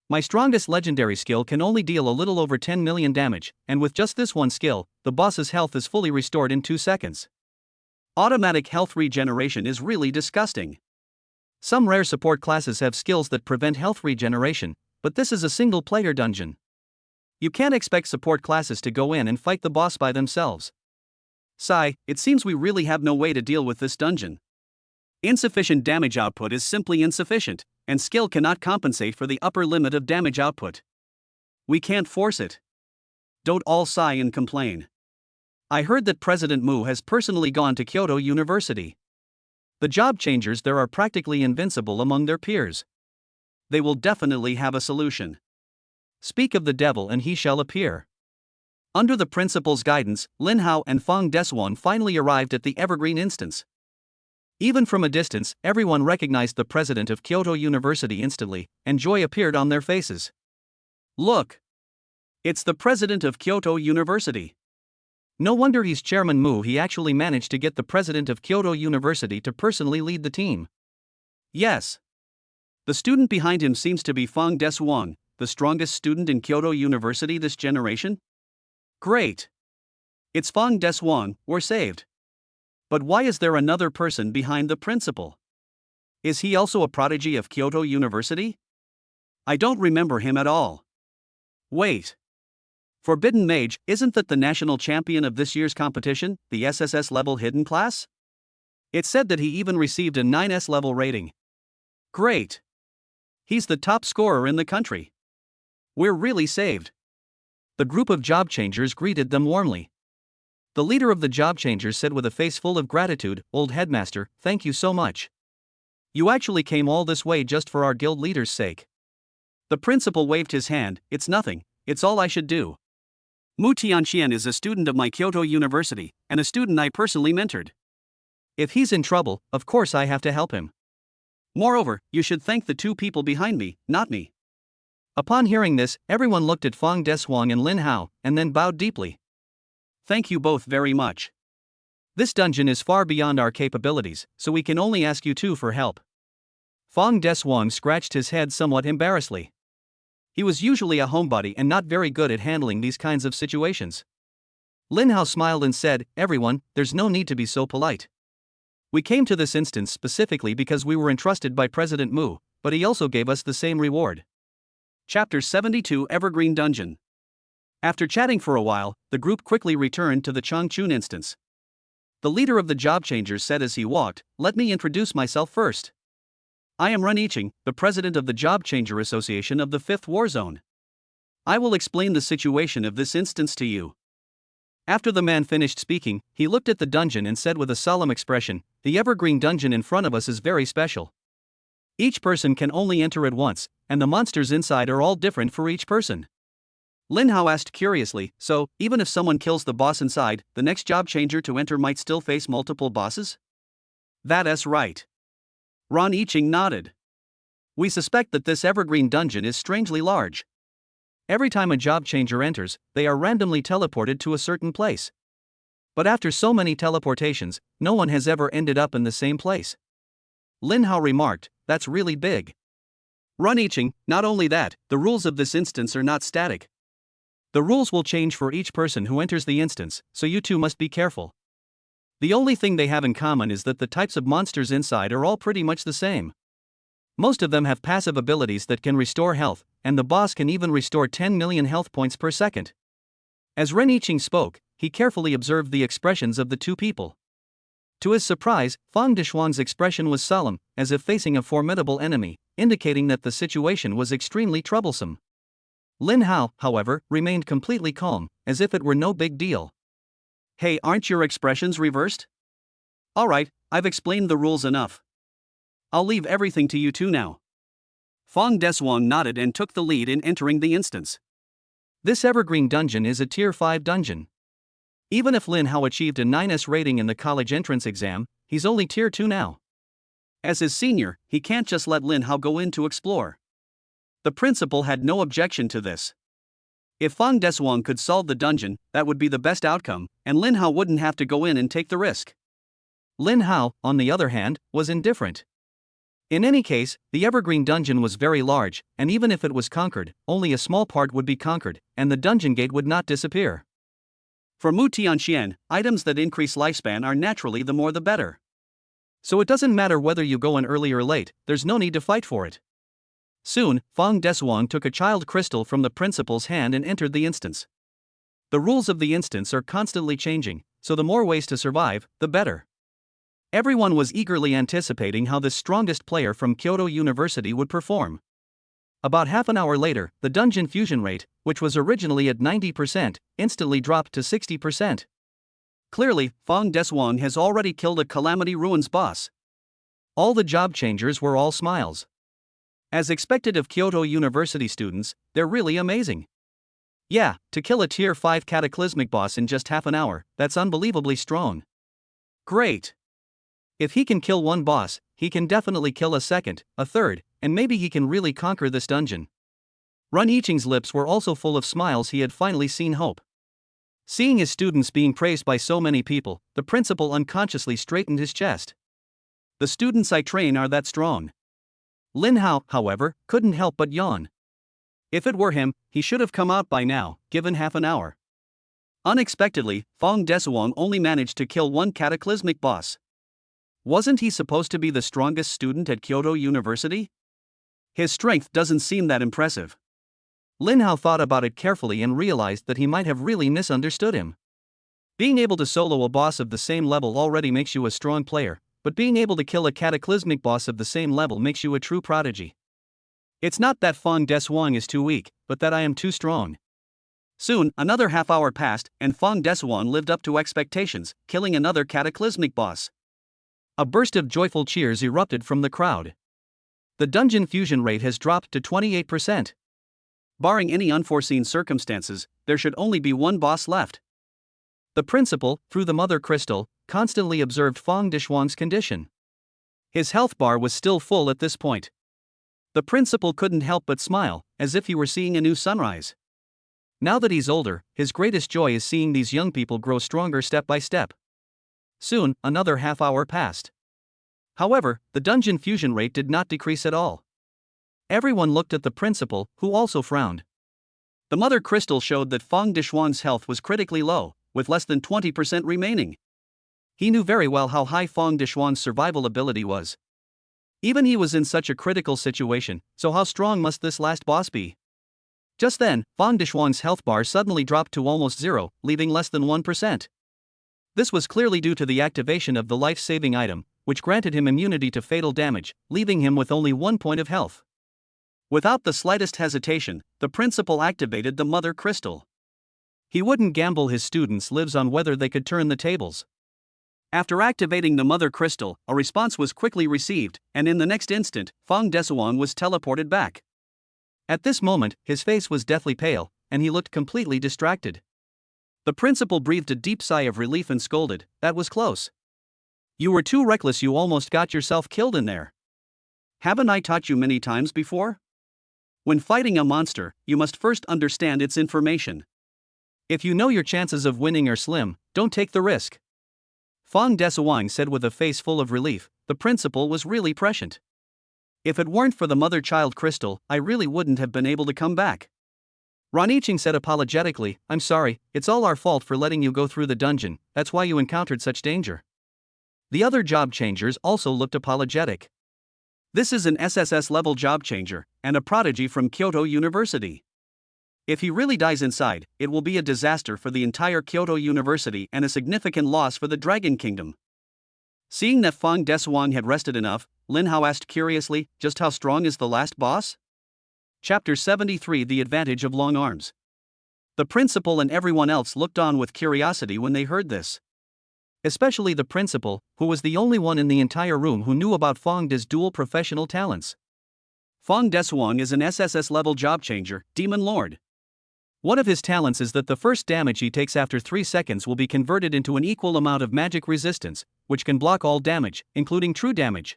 My strongest legendary skill can only deal a little over 10 million damage, and with just this one skill, the boss's health is fully restored in 2 seconds. Automatic health regeneration is really disgusting. Some rare support classes have skills that prevent health regeneration, but this is a single-player dungeon. You can't expect support classes to go in and fight the boss by themselves. Sai, it seems we really have no way to deal with this dungeon. Insufficient damage output is simply insufficient, and skill cannot compensate for the upper limit of damage output. We can't force it. Don't all sigh and complain. I heard that President Mu has personally gone to Kyoto University. The job changers there are practically invincible among their peers. They will definitely have a solution. Speak of the devil and he shall appear. Under the principal's guidance, Lin Hao and Fang Desuan finally arrived at the evergreen instance. Even from a distance, everyone recognized the president of Kyoto University instantly, and joy appeared on their faces. Look! It's the president of Kyoto University. No wonder he's Chairman Mu. He actually managed to get the president of Kyoto University to personally lead the team. Yes. The student behind him seems to be Fang Desuang, the strongest student in Kyoto University this generation. Great. It's Fang Desuang, we're saved. But why is there another person behind the principal? Is he also a prodigy of Kyoto University? I don't remember him at all. Wait. Forbidden Mage, isn't that the national champion of this year's competition, the SSS level hidden class? It said that he even received a 9S level rating. Great. He's the top scorer in the country. We're really saved. The group of job changers greeted them warmly. The leader of the job changers said with a face full of gratitude, "Old headmaster, thank you so much. You actually came all this way just for our guild leader's sake." The principal waved his hand, "It's nothing, it's all I should do. Mu Tianxian is a student of my Kyoto University, and a student I personally mentored. If he's in trouble, of course I have to help him. Moreover, you should thank the two people behind me, not me." Upon hearing this, everyone looked at Fang Desuang and Lin Hao, and then bowed deeply. Thank you both very much. This dungeon is far beyond our capabilities, so we can only ask you two for help. Fang Desuang scratched his head somewhat embarrassedly. He was usually a homebody and not very good at handling these kinds of situations. Lin Hao smiled and said, "Everyone, there's no need to be so polite. We came to this instance specifically because we were entrusted by President Mu, but he also gave us the same reward." Chapter 72 Evergreen Dungeon. After chatting for a while, the group quickly returned to the Changchun instance. The leader of the job changers said as he walked, "Let me introduce myself first. I am Ren Yiqing, the president of the Job Changer Association of the 5th War Zone. I will explain the situation of this instance to you. After the man finished speaking, he looked at the dungeon and said with a solemn expression, "The evergreen dungeon in front of us is very special. Each person can only enter it once, and the monsters inside are all different for each person." Lin Hao asked curiously, "So, even if someone kills the boss inside, the next job changer to enter might still face multiple bosses?" "That's right." Ron Yiqing nodded. "We suspect that this evergreen dungeon is strangely large. Every time a job changer enters, they are randomly teleported to a certain place. But after so many teleportations, no one has ever ended up in the same place." Lin Hao remarked, "That's really big." Ron Yiqing, "Not only that, the rules of this instance are not static. The rules will change for each person who enters the instance, so you too must be careful. The only thing they have in common is that the types of monsters inside are all pretty much the same. Most of them have passive abilities that can restore health, and the boss can even restore 10 million health points per second." As Ren Yiqing spoke, he carefully observed the expressions of the two people. To his surprise, Fang Dixuan's expression was solemn, as if facing a formidable enemy, indicating that the situation was extremely troublesome. Lin Hao, however, remained completely calm, as if it were no big deal. "Hey, aren't your expressions reversed? Alright, I've explained the rules enough. I'll leave everything to you two now." Fang Dixuan nodded and took the lead in entering the instance. This evergreen dungeon is a Tier 5 dungeon. Even if Lin Hao achieved a 9S rating in the college entrance exam, he's only Tier 2 now. As his senior, he can't just let Lin Hao go in to explore. The principal had no objection to this. If Fang Dixuan could solve the dungeon, that would be the best outcome, and Lin Hao wouldn't have to go in and take the risk. Lin Hao, on the other hand, was indifferent. In any case, the evergreen dungeon was very large, and even if it was conquered, only a small part would be conquered, and the dungeon gate would not disappear. For Mu Tianxian, items that increase lifespan are naturally the more the better. So it doesn't matter whether you go in early or late, there's no need to fight for it. Soon, Fang Dixuan took a child crystal from the principal's hand and entered the instance. The rules of the instance are constantly changing, so the more ways to survive, the better. Everyone was eagerly anticipating how the strongest player from Kyoto University would perform. About half an hour later, the dungeon fusion rate, which was originally at 90%, instantly dropped to 60%. Clearly, Fang Dixuan has already killed a Calamity Ruins boss. All the job changers were all smiles. As expected of Kyoto University students, they're really amazing. Yeah, to kill a Tier 5 cataclysmic boss in just half an hour, that's unbelievably strong. Great. If he can kill one boss, he can definitely kill a second, a third, and maybe he can really conquer this dungeon. Ren Yiqing's lips were also full of smiles. He had finally seen hope. Seeing his students being praised by so many people, the principal unconsciously straightened his chest. The students I train are that strong. Lin Hao, however, couldn't help but yawn. If it were him, he should have come out by now, given half an hour. Unexpectedly, Fang Dixuan only managed to kill one cataclysmic boss. Wasn't he supposed to be the strongest student at Kyoto University? His strength doesn't seem that impressive. Lin Hao thought about it carefully and realized that he might have really misunderstood him. Being able to solo a boss of the same level already makes you a strong player, but being able to kill a cataclysmic boss of the same level makes you a true prodigy. It's not that Fang Dixuan is too weak, but that I am too strong. Soon, another half hour passed, and Fang Dixuan lived up to expectations, killing another cataclysmic boss. A burst of joyful cheers erupted from the crowd. The dungeon fusion rate has dropped to 28%. Barring any unforeseen circumstances, there should only be one boss left. The principal, through the mother crystal, constantly observed Fang Dixuan's condition. His health bar was still full at this point. The principal couldn't help but smile, as if he were seeing a new sunrise. Now that he's older, his greatest joy is seeing these young people grow stronger step by step. Soon, another half hour passed. However, the dungeon fusion rate did not decrease at all. Everyone looked at the principal, who also frowned. The mother crystal showed that Fang Dixuan's health was critically low, with less than 20% remaining. He knew very well how high Fang Dixuan's survival ability was. Even he was in such a critical situation, so how strong must this last boss be? Just then, Fang Dixuan's health bar suddenly dropped to almost zero, leaving less than 1%. This was clearly due to the activation of the life-saving item, which granted him immunity to fatal damage, leaving him with only 1 point of health. Without the slightest hesitation, the principal activated the mother crystal. He wouldn't gamble his students' lives on whether they could turn the tables. After activating the mother crystal, a response was quickly received, and in the next instant, Fong Desuang was teleported back. At this moment, his face was deathly pale, and he looked completely distracted. The principal breathed a deep sigh of relief and scolded, "That was close. You were too reckless, you almost got yourself killed in there. Haven't I taught you many times before? When fighting a monster, you must first understand its information. If you know your chances of winning are slim, don't take the risk." Fong Desuang said with a face full of relief. The principal was really prescient. "If it weren't for the mother-child crystal, I really wouldn't have been able to come back." Ran Yiqing said apologetically, "I'm sorry, it's all our fault for letting you go through the dungeon, that's why you encountered such danger." The other job changers also looked apologetic. This is an SSS-level job changer, and a prodigy from Kyoto University. If he really dies inside, it will be a disaster for the entire Kyoto University and a significant loss for the Dragon Kingdom. Seeing that Fong Desuang had rested enough, Lin Hao asked curiously, "Just how strong is the last boss?" Chapter 73: The Advantage of Long Arms. The principal and everyone else looked on with curiosity when they heard this. Especially the principal, who was the only one in the entire room who knew about Fong De's dual professional talents. Fong Desuang is an SSS-level job changer, Demon Lord. One of his talents is that the first damage he takes after 3 seconds will be converted into an equal amount of magic resistance, which can block all damage, including true damage.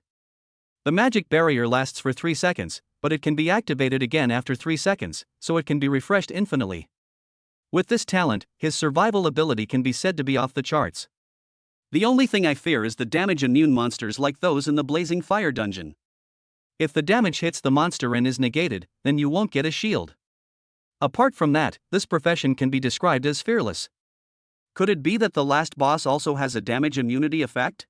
The magic barrier lasts for 3 seconds, but it can be activated again after 3 seconds, so it can be refreshed infinitely. With this talent, his survival ability can be said to be off the charts. The only thing I fear is the damage-immune monsters like those in the Blazing Fire dungeon. If the damage hits the monster and is negated, then you won't get a shield. Apart from that, this profession can be described as fearless. Could it be that the last boss also has a damage immunity effect?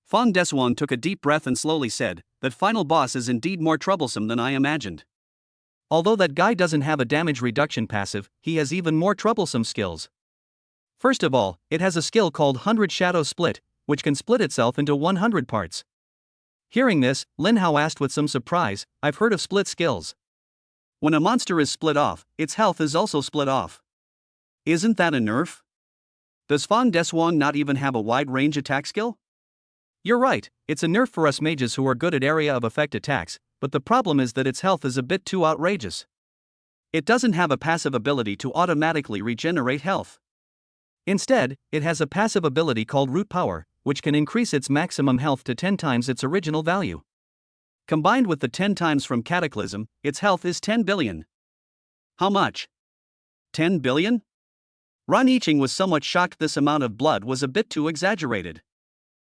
Fong Desuang took a deep breath and slowly said, "That final boss is indeed more troublesome than I imagined. Although that guy doesn't have a damage reduction passive, he has even more troublesome skills. First of all, it has a skill called 100 Shadow Split, which can split itself into 100 parts." Hearing this, Lin Hao asked with some surprise, "I've heard of split skills. When a monster is split off, its health is also split off. Isn't that a nerf? Does Fong Desuang not even have a wide-range attack skill?" "You're right, it's a nerf for us mages who are good at area of effect attacks, but the problem is that its health is a bit too outrageous. It doesn't have a passive ability to automatically regenerate health. Instead, it has a passive ability called Root Power, which can increase its maximum health to 10 times its original value. Combined with the 10 times from Cataclysm, its health is 10 billion. How much? 10 billion? Ran Yiqing was somewhat shocked. This amount of blood was a bit too exaggerated.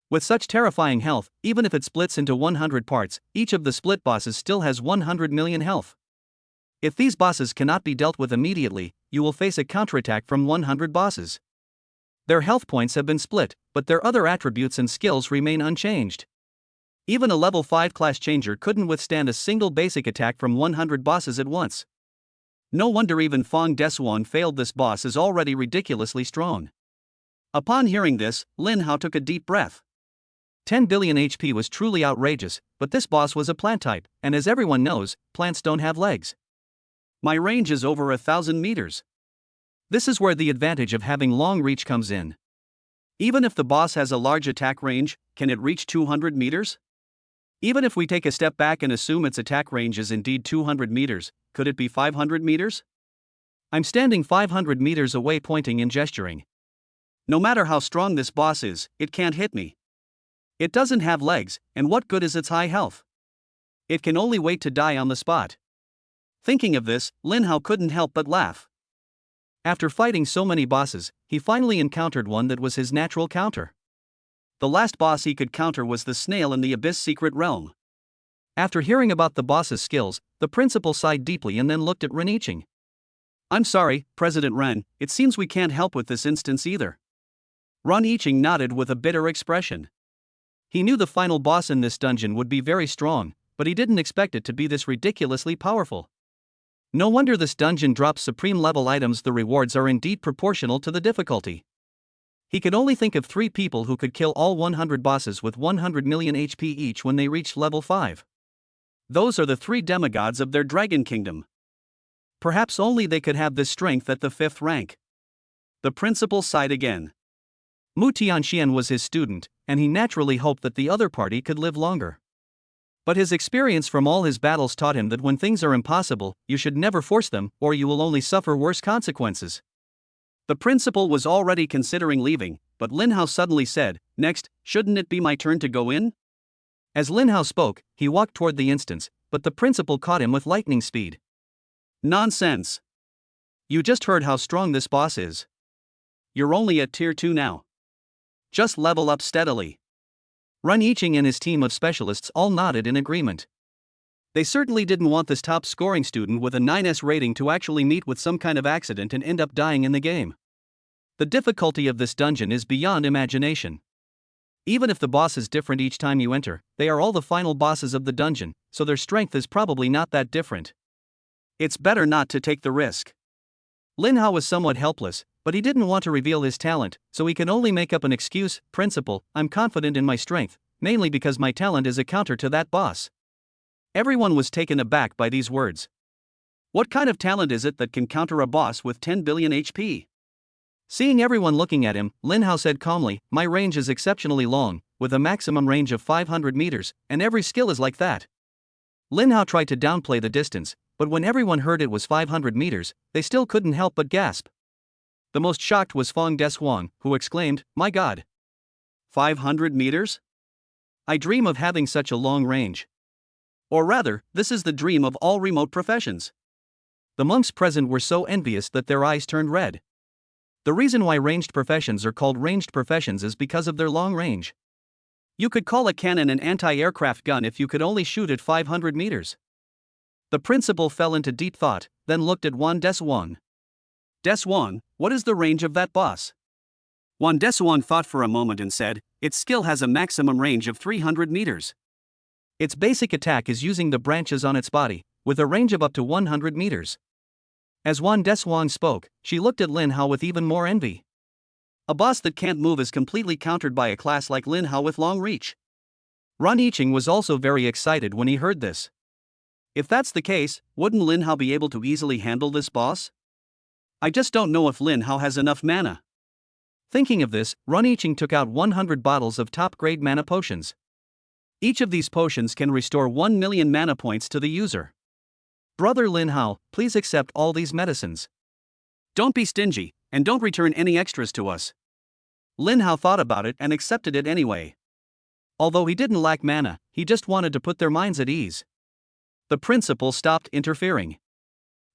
With such terrifying health, even if it splits into 100 parts, each of the split bosses still has 100 million health. If these bosses cannot be dealt with immediately, you will face a counterattack from 100 bosses. Their health points have been split, but their other attributes and skills remain unchanged. Even a level 5 class changer couldn't withstand a single basic attack from 100 bosses at once. No wonder even Fong Desuang failed. This boss is already ridiculously strong. Upon hearing this, Lin Hao took a deep breath. 10 billion HP was truly outrageous, but this boss was a plant type, and as everyone knows, plants don't have legs. My range is over 1,000 meters. This is where the advantage of having long reach comes in. Even if the boss has a large attack range, can it reach 200 meters? Even if we take a step back and assume its attack range is indeed 200 meters, could it be 500 meters? I'm standing 500 meters away, pointing and gesturing. No matter how strong this boss is, it can't hit me. It doesn't have legs, and what good is its high health? It can only wait to die on the spot. Thinking of this, Lin Hao couldn't help but laugh. After fighting so many bosses, he finally encountered one that was his natural counter. The last boss he could counter was the snail in the Abyss Secret Realm. After hearing about the boss's skills, the principal sighed deeply and then looked at Ran Yiqing. "I'm sorry, President Ren, it seems we can't help with this instance either." Ran Yiqing nodded with a bitter expression. He knew the final boss in this dungeon would be very strong, but he didn't expect it to be this ridiculously powerful. No wonder this dungeon drops supreme level items. The rewards are indeed proportional to the difficulty. He could only think of 3 people who could kill all 100 bosses with 100 million HP each when they reached level 5. Those are the three demigods of their dragon kingdom. Perhaps only they could have this strength at the 5th rank. The principal sighed again. Mu Tianxian was his student, and he naturally hoped that the other party could live longer. But his experience from all his battles taught him that when things are impossible, you should never force them, or you will only suffer worse consequences. The principal was already considering leaving, but Lin Hao suddenly said, "Next, shouldn't it be my turn to go in?" As Lin Hao spoke, he walked toward the instance, but the principal caught him with lightning speed. "Nonsense! You just heard how strong this boss is. You're only at tier 2 now. Just level up steadily." Run Yiqing and his team of specialists all nodded in agreement. They certainly didn't want this top-scoring student with a 9S rating to actually meet with some kind of accident and end up dying in the game. The difficulty of this dungeon is beyond imagination. Even if the boss is different each time you enter, they are all the final bosses of the dungeon, so their strength is probably not that different. It's better not to take the risk. Lin Hao was somewhat helpless, but he didn't want to reveal his talent, so he could only make up an excuse. "Principal, I'm confident in my strength, mainly because my talent is a counter to that boss." Everyone was taken aback by these words. What kind of talent is it that can counter a boss with 10 billion HP? Seeing everyone looking at him, Lin Hao said calmly, "My range is exceptionally long, with a maximum range of 500 meters, and every skill is like that." Lin Hao tried to downplay the distance, but when everyone heard it was 500 meters, they still couldn't help but gasp. The most shocked was Feng Desuang, who exclaimed, "My god! 500 meters? I dream of having such a long range. Or rather, this is the dream of all remote professions." The monks present were so envious that their eyes turned red. The reason why ranged professions are called ranged professions is because of their long range. You could call a cannon an anti-aircraft gun if you could only shoot at 500 meters. The principal fell into deep thought, then looked at Wan Desuang. "Desuang, what is the range of that boss?" Wan Desuang thought for a moment and said, "Its skill has a maximum range of 300 meters. Its basic attack is using the branches on its body, with a range of up to 100 meters. As Wan Desuang spoke, she looked at Lin Hao with even more envy. A boss that can't move is completely countered by a class like Lin Hao with long reach. Ran Yiqing was also very excited when he heard this. If that's the case, wouldn't Lin Hao be able to easily handle this boss? I just don't know if Lin Hao has enough mana. Thinking of this, Ran Yiqing took out 100 bottles of top-grade mana potions. Each of these potions can restore 1 million mana points to the user. "Brother Lin Hao, please accept all these medicines. Don't be stingy, and don't return any extras to us." Lin Hao thought about it and accepted it anyway. Although he didn't lack mana, he just wanted to put their minds at ease. The principal stopped interfering.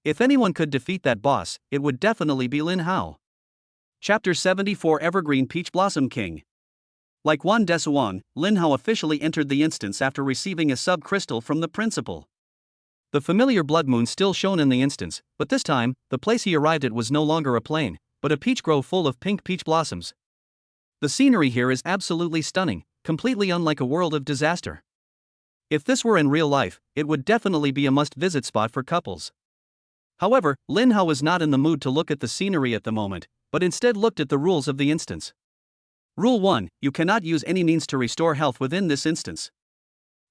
If anyone could defeat that boss, it would definitely be Lin Hao. Chapter 74 Evergreen Peach Blossom King. Like Wan Desuang, Lin Hao officially entered the instance after receiving a sub-crystal from the principal. The familiar blood moon still shone in the instance, but this time, the place he arrived at was no longer a plain, but a peach grove full of pink peach blossoms. The scenery here is absolutely stunning, completely unlike a world of disaster. If this were in real life, it would definitely be a must-visit spot for couples. However, Lin Hao was not in the mood to look at the scenery at the moment, but instead looked at the rules of the instance. Rule 1, you cannot use any means to restore health within this instance.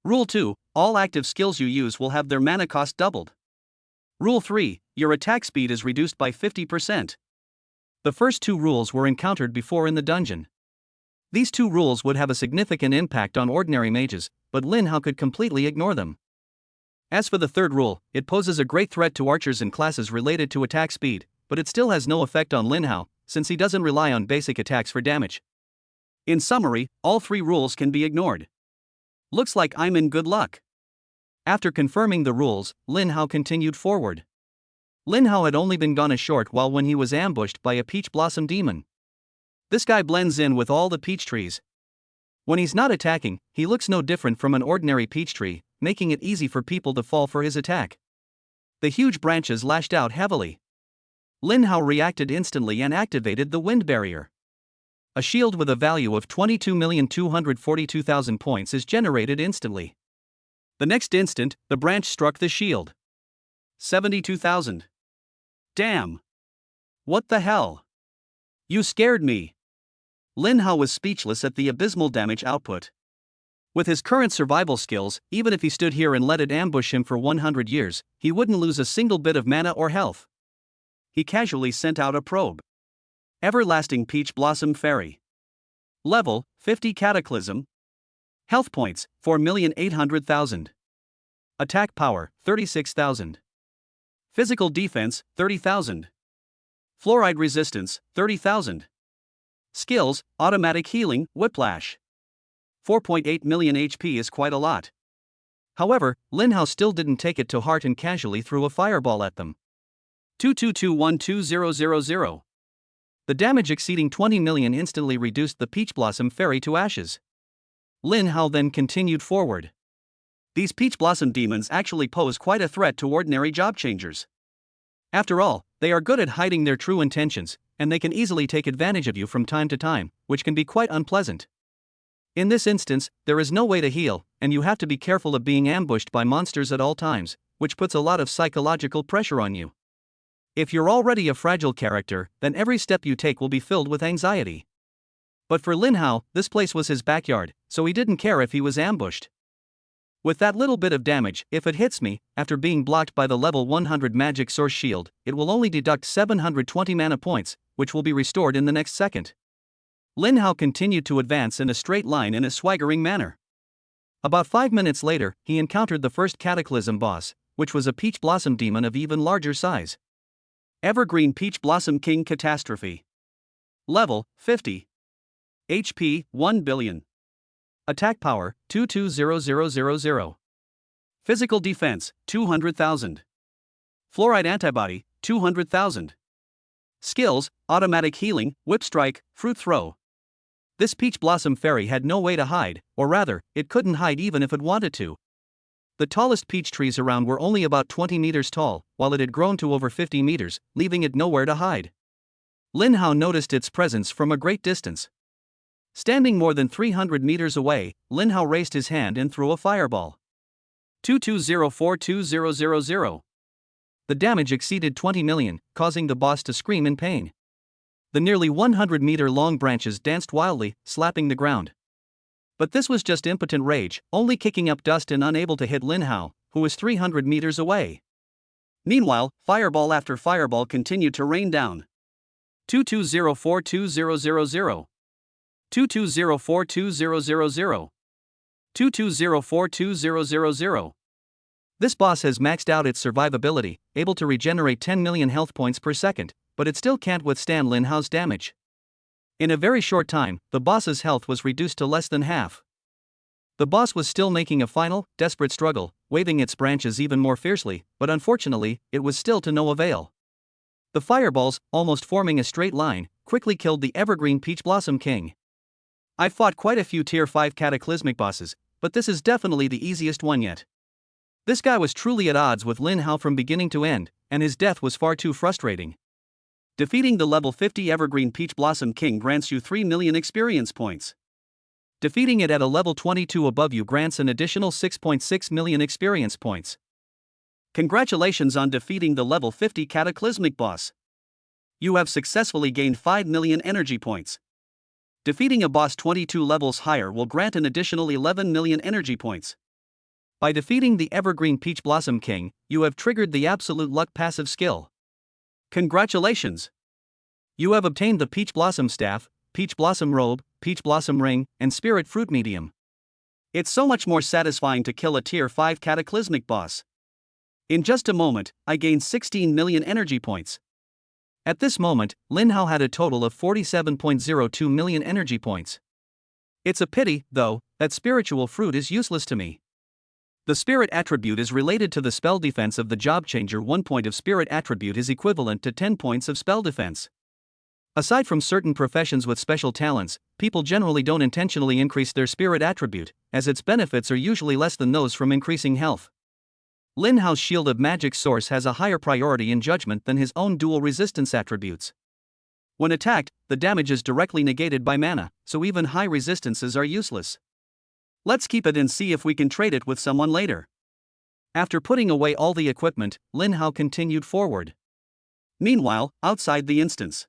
Rule 2, all active skills you use will have their mana cost doubled. Rule 3, your attack speed is reduced by 50%. The first two rules were encountered before in the dungeon. These two rules would have a significant impact on ordinary mages, but Lin Hao could completely ignore them. As for the third rule, it poses a great threat to archers and classes related to attack speed, but it still has no effect on Lin Hao, since he doesn't rely on basic attacks for damage. In summary, all three rules can be ignored. Looks like I'm in good luck. After confirming the rules, Lin Hao continued forward. Lin Hao had only been gone a short while when he was ambushed by a peach blossom demon. This guy blends in with all the peach trees. When he's not attacking, he looks no different from an ordinary peach tree, making it easy for people to fall for his attack. The huge branches lashed out heavily. Lin Hao reacted instantly and activated the wind barrier. A shield with a value of 22,242,000 points is generated instantly. The next instant, the branch struck the shield. 72,000. Damn! What the hell? You scared me. Lin Hao was speechless at the abysmal damage output. With his current survival skills, even if he stood here and let it ambush him for 100 years, he wouldn't lose a single bit of mana or health. He casually sent out a probe. Everlasting Peach Blossom Fairy. Level 50 Cataclysm. Health points 4,800,000. Attack power 36,000. Physical defense 30,000. Fluoride resistance 30,000. Skills: automatic healing, whiplash. 4.8 million HP is quite a lot. However, Lin Hao still didn't take it to heart and casually threw a fireball at them. 222120000. The damage exceeding 20 million instantly reduced the Peach Blossom Fairy to ashes. Lin Hao then continued forward. These Peach Blossom demons actually pose quite a threat to ordinary job changers. After all, they are good at hiding their true intentions, and they can easily take advantage of you from time to time, which can be quite unpleasant. In this instance, there is no way to heal, and you have to be careful of being ambushed by monsters at all times, which puts a lot of psychological pressure on you. If you're already a fragile character, then every step you take will be filled with anxiety. But for Lin Hao, this place was his backyard, so he didn't care if he was ambushed. With that little bit of damage, if it hits me, after being blocked by the level 100 magic source shield, it will only deduct 720 mana points, which will be restored in the next second. Lin Hao continued to advance in a straight line in a swaggering manner. About 5 minutes later, he encountered the first Cataclysm boss, which was a Peach Blossom demon of even larger size. Evergreen Peach Blossom King Catastrophe. Level 50. HP 1 billion. Attack power 220000. Physical defense 200,000. Fluoride antibody 200,000. Skills: automatic healing, whip strike, fruit throw. This Peach Blossom Fairy had no way to hide, or rather, it couldn't hide even if it wanted to. The tallest peach trees around were only about 20 meters tall, while it had grown to over 50 meters, leaving it nowhere to hide. Lin Hao noticed its presence from a great distance. Standing more than 300 meters away, Lin Hao raised his hand and threw a fireball. 220420000. The damage exceeded 20 million, causing the boss to scream in pain. The nearly 100-meter-long branches danced wildly, slapping the ground. But this was just impotent rage, only kicking up dust and unable to hit Lin Hao, who was 300 meters away. Meanwhile, fireball after fireball continued to rain down. 220420000. 220420000. 220420000. This boss has maxed out its survivability, able to regenerate 10 million health points per second, but it still can't withstand Lin Hao's damage. In a very short time, the boss's health was reduced to less than half. The boss was still making a final, desperate struggle, waving its branches even more fiercely, but unfortunately, it was still to no avail. The fireballs, almost forming a straight line, quickly killed the Evergreen Peach Blossom King. I've fought quite a few Tier 5 cataclysmic bosses, but this is definitely the easiest one yet. This guy was truly at odds with Lin Hao from beginning to end, and his death was far too frustrating. Defeating the level 50 Evergreen Peach Blossom King grants you 3 million experience points. Defeating it at a level 22 above you grants an additional 6.6 million experience points. Congratulations on defeating the level 50 cataclysmic boss. You have successfully gained 5 million energy points. Defeating a boss 22 levels higher will grant an additional 11 million energy points. By defeating the Evergreen Peach Blossom King, you have triggered the Absolute Luck passive skill. Congratulations! You have obtained the Peach Blossom Staff, Peach Blossom Robe, Peach Blossom Ring, and Spirit Fruit Medium. It's so much more satisfying to kill a Tier 5 cataclysmic boss. In just a moment, I gained 16 million energy points. At this moment, Lin Hao had a total of 47.02 million energy points. It's a pity, though, that spiritual fruit is useless to me. The spirit attribute is related to the spell defense of the job changer. 1 point of spirit attribute is equivalent to 10 points of spell defense. Aside from certain professions with special talents, people generally don't intentionally increase their spirit attribute, as its benefits are usually less than those from increasing health. Lin Hao's Shield of Magic source has a higher priority in judgment than his own dual resistance attributes. When attacked, the damage is directly negated by mana, so even high resistances are useless. Let's keep it and see if we can trade it with someone later. After putting away all the equipment, Lin Hao continued forward. Meanwhile, outside the instance,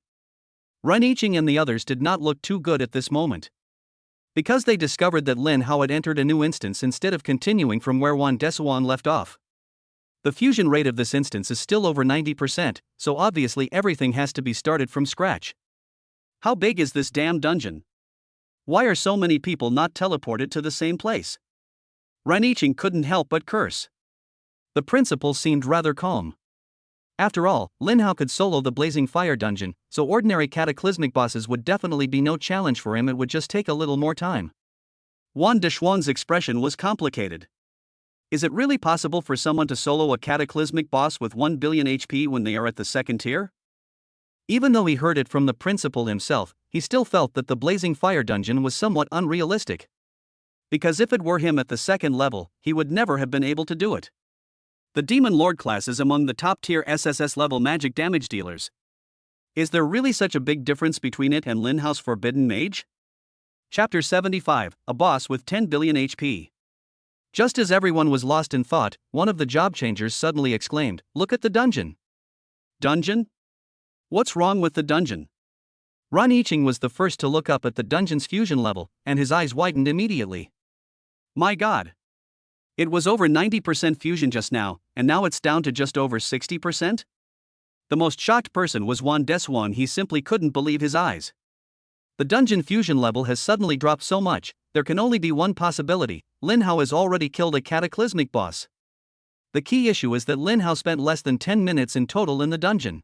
Ren Yiqing and the others did not look too good at this moment. Because they discovered that Lin Hao had entered a new instance instead of continuing from where Wan Desuan left off. The fusion rate of this instance is still over 90%, so obviously everything has to be started from scratch. How big is this damn dungeon? Why are so many people not teleported to the same place? Ren Yiqing couldn't help but curse. The principal seemed rather calm. After all, Lin Hao could solo the Blazing Fire dungeon, so ordinary cataclysmic bosses would definitely be no challenge for him. It would just take a little more time. Wan Deshuan's expression was complicated. Is it really possible for someone to solo a cataclysmic boss with 1 billion HP when they are at the second tier? Even though he heard it from the principal himself, he still felt that the Blazing Fire dungeon was somewhat unrealistic. Because if it were him at the second level, he would never have been able to do it. The Demon Lord class is among the top-tier SSS level magic damage dealers. Is there really such a big difference between it and Lin Hao's Forbidden Mage? Chapter 75, a boss with 10 billion HP. Just as everyone was lost in thought, one of the job changers suddenly exclaimed, "Look at the dungeon." Dungeon? What's wrong with the dungeon? Ren Yiqing was the first to look up at the dungeon's fusion level, and his eyes widened immediately. My god! It was over 90% fusion just now, and now it's down to just over 60%? The most shocked person was Wan Desuan. He simply couldn't believe his eyes. The dungeon fusion level has suddenly dropped so much. There can only be one possibility: Lin Hao has already killed a cataclysmic boss. The key issue is that Lin Hao spent less than 10 minutes in total in the dungeon.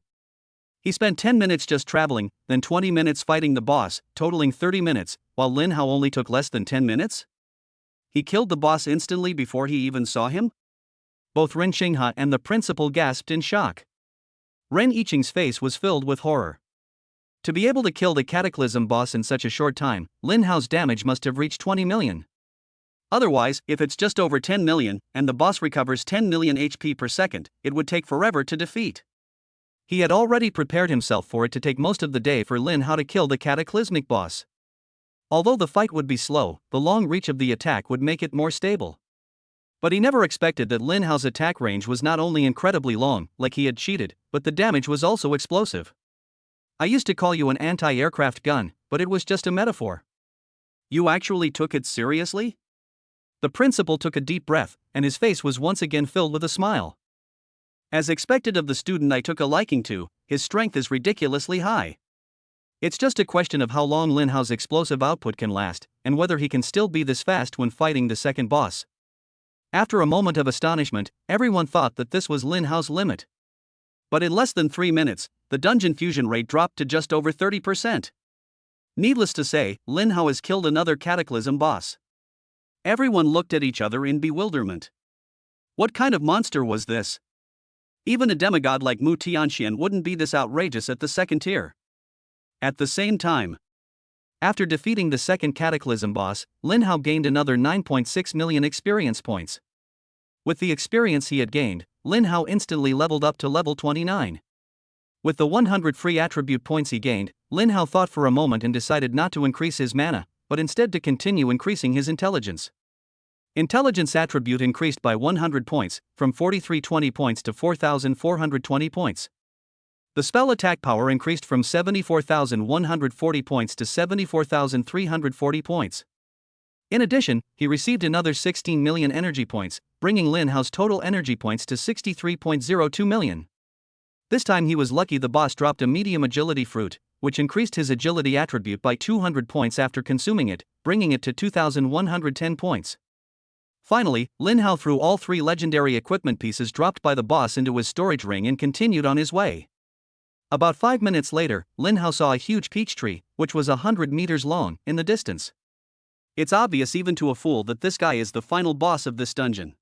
He spent 10 minutes just traveling, then 20 minutes fighting the boss, totaling 30 minutes, while Lin Hao only took less than 10 minutes? He killed the boss instantly before he even saw him? Both Ren Xinghe and the principal gasped in shock. Ren Yiqing's face was filled with horror. To be able to kill the cataclysm boss in such a short time, Lin Hao's damage must have reached 20 million. Otherwise, if it's just over 10 million, and the boss recovers 10 million HP per second, it would take forever to defeat. He had already prepared himself for it to take most of the day for Lin Hao to kill the cataclysmic boss. Although the fight would be slow, the long reach of the attack would make it more stable. But he never expected that Lin Hao's attack range was not only incredibly long, like he had cheated, but the damage was also explosive. I used to call you an anti-aircraft gun, but it was just a metaphor. You actually took it seriously? The principal took a deep breath, and his face was once again filled with a smile. As expected of the student I took a liking to, his strength is ridiculously high. It's just a question of how long Lin Hao's explosive output can last, and whether he can still be this fast when fighting the second boss. After a moment of astonishment, everyone thought that this was Lin Hao's limit. But in less than 3 minutes, the dungeon fusion rate dropped to just over 30%. Needless to say, Lin Hao has killed another cataclysm boss. Everyone looked at each other in bewilderment. What kind of monster was this? Even a demigod like Mu Tianxian wouldn't be this outrageous at the second tier. At the same time, after defeating the second cataclysm boss, Lin Hao gained another 9.6 million experience points. With the experience he had gained, Lin Hao instantly leveled up to level 29. With the 100 free attribute points he gained, Lin Hao thought for a moment and decided not to increase his mana, but instead to continue increasing his intelligence. Intelligence attribute increased by 100 points, from 4320 points to 4420 points. The spell attack power increased from 74,140 points to 74,340 points. In addition, he received another 16 million energy points, bringing Lin Hao's total energy points to 63.02 million. This time he was lucky the boss dropped a medium agility fruit, which increased his agility attribute by 200 points after consuming it, bringing it to 2,110 points. Finally, Lin Hao threw all 3 legendary equipment pieces dropped by the boss into his storage ring and continued on his way. About 5 minutes later, Lin Hao saw a huge peach tree, which was 100 meters long, in the distance. It's obvious even to a fool that this guy is the final boss of this dungeon.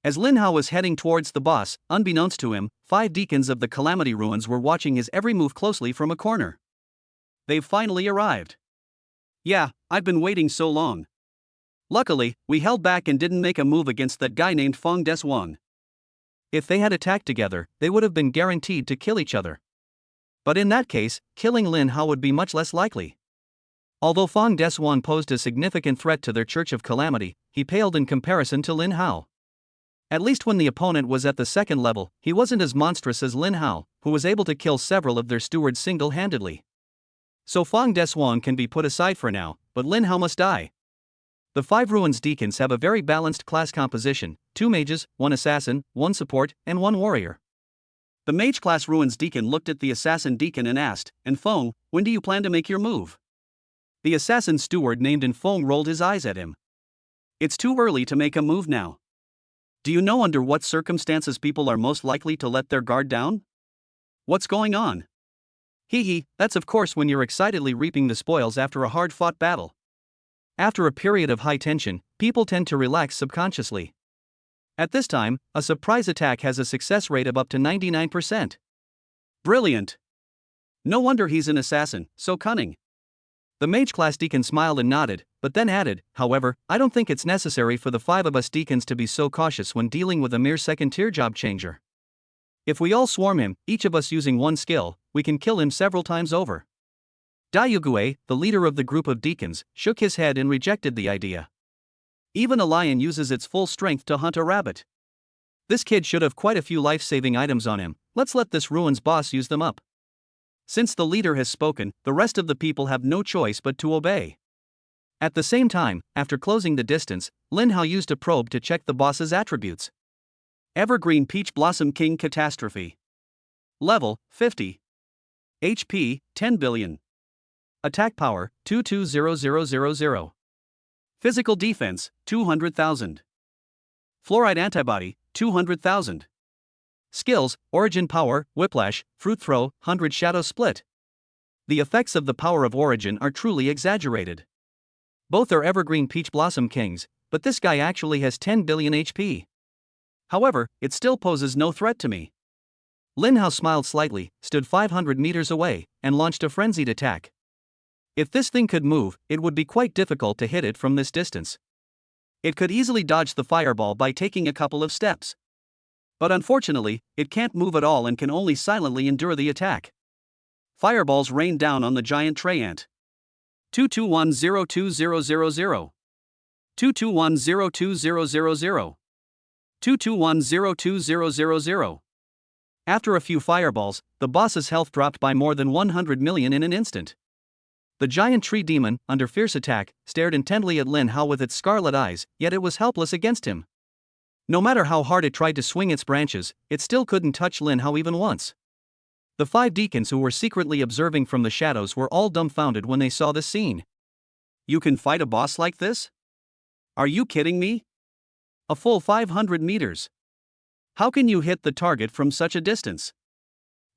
As Lin Hao was heading towards the boss, unbeknownst to him, 5 deacons of the Calamity Ruins were watching his every move closely from a corner. They've finally arrived. Yeah, I've been waiting so long. Luckily, we held back and didn't make a move against that guy named Feng Desuan. If they had attacked together, they would have been guaranteed to kill each other. But in that case, killing Lin Hao would be much less likely. Although Feng Desuan posed a significant threat to their Church of Calamity, he paled in comparison to Lin Hao. At least when the opponent was at the second level, he wasn't as monstrous as Lin Hao, who was able to kill several of their stewards single-handedly. So Feng Desuan can be put aside for now, but Lin Hao must die. The 5 Ruins Deacons have a very balanced class composition: 2 mages, 1 assassin, 1 support, and 1 warrior. The mage class Ruins Deacon looked at the assassin deacon and asked, "Enfeng, when do you plan to make your move?" The assassin steward named Enfeng rolled his eyes at him. "It's too early to make a move now. Do you know under what circumstances people are most likely to let their guard down? What's going on?" "Hee, that's of course when you're excitedly reaping the spoils after a hard-fought battle. After a period of high tension, people tend to relax subconsciously. At this time, a surprise attack has a success rate of up to 99%. Brilliant. No wonder he's an assassin, so cunning." The mage class deacon smiled and nodded, but then added, "However, I don't think it's necessary for the 5 of us deacons to be so cautious when dealing with a mere second-tier job changer. If we all swarm him, each of us using 1 skill, we can kill him several times over." Dayugue, the leader of the group of deacons, shook his head and rejected the idea. "Even a lion uses its full strength to hunt a rabbit. This kid should have quite a few life-saving items on him. Let's let this Ruins boss use them up." Since the leader has spoken, the rest of the people have no choice but to obey. At the same time, after closing the distance, Lin Hao used a probe to check the boss's attributes. Evergreen Peach Blossom King Catastrophe. Level, 50. HP, 10 billion. Attack power, 220000. Physical defense, 200,000. Fluoride antibody, 200,000. Skills, Origin Power, Whiplash, Fruit Throw, 100 Shadow Split. The effects of the power of Origin are truly exaggerated. Both are Evergreen Peach Blossom Kings, but this guy actually has 10 billion HP. However, it still poses no threat to me. Lin Hao smiled slightly, stood 500 meters away, and launched a frenzied attack. If this thing could move, it would be quite difficult to hit it from this distance. It could easily dodge the fireball by taking a couple of steps. But unfortunately, it can't move at all and can only silently endure the attack. Fireballs rain down on the giant tray ant. 221020000. 221020000. 221020000. After a few fireballs, the boss's health dropped by more than 100 million in an instant. The giant tree demon, under fierce attack, stared intently at Lin Hao with its scarlet eyes, yet it was helpless against him. No matter how hard it tried to swing its branches, it still couldn't touch Lin Hao even once. The 5 deacons who were secretly observing from the shadows were all dumbfounded when they saw this scene. "You can fight a boss like this? Are you kidding me? A full 500 meters. How can you hit the target from such a distance?"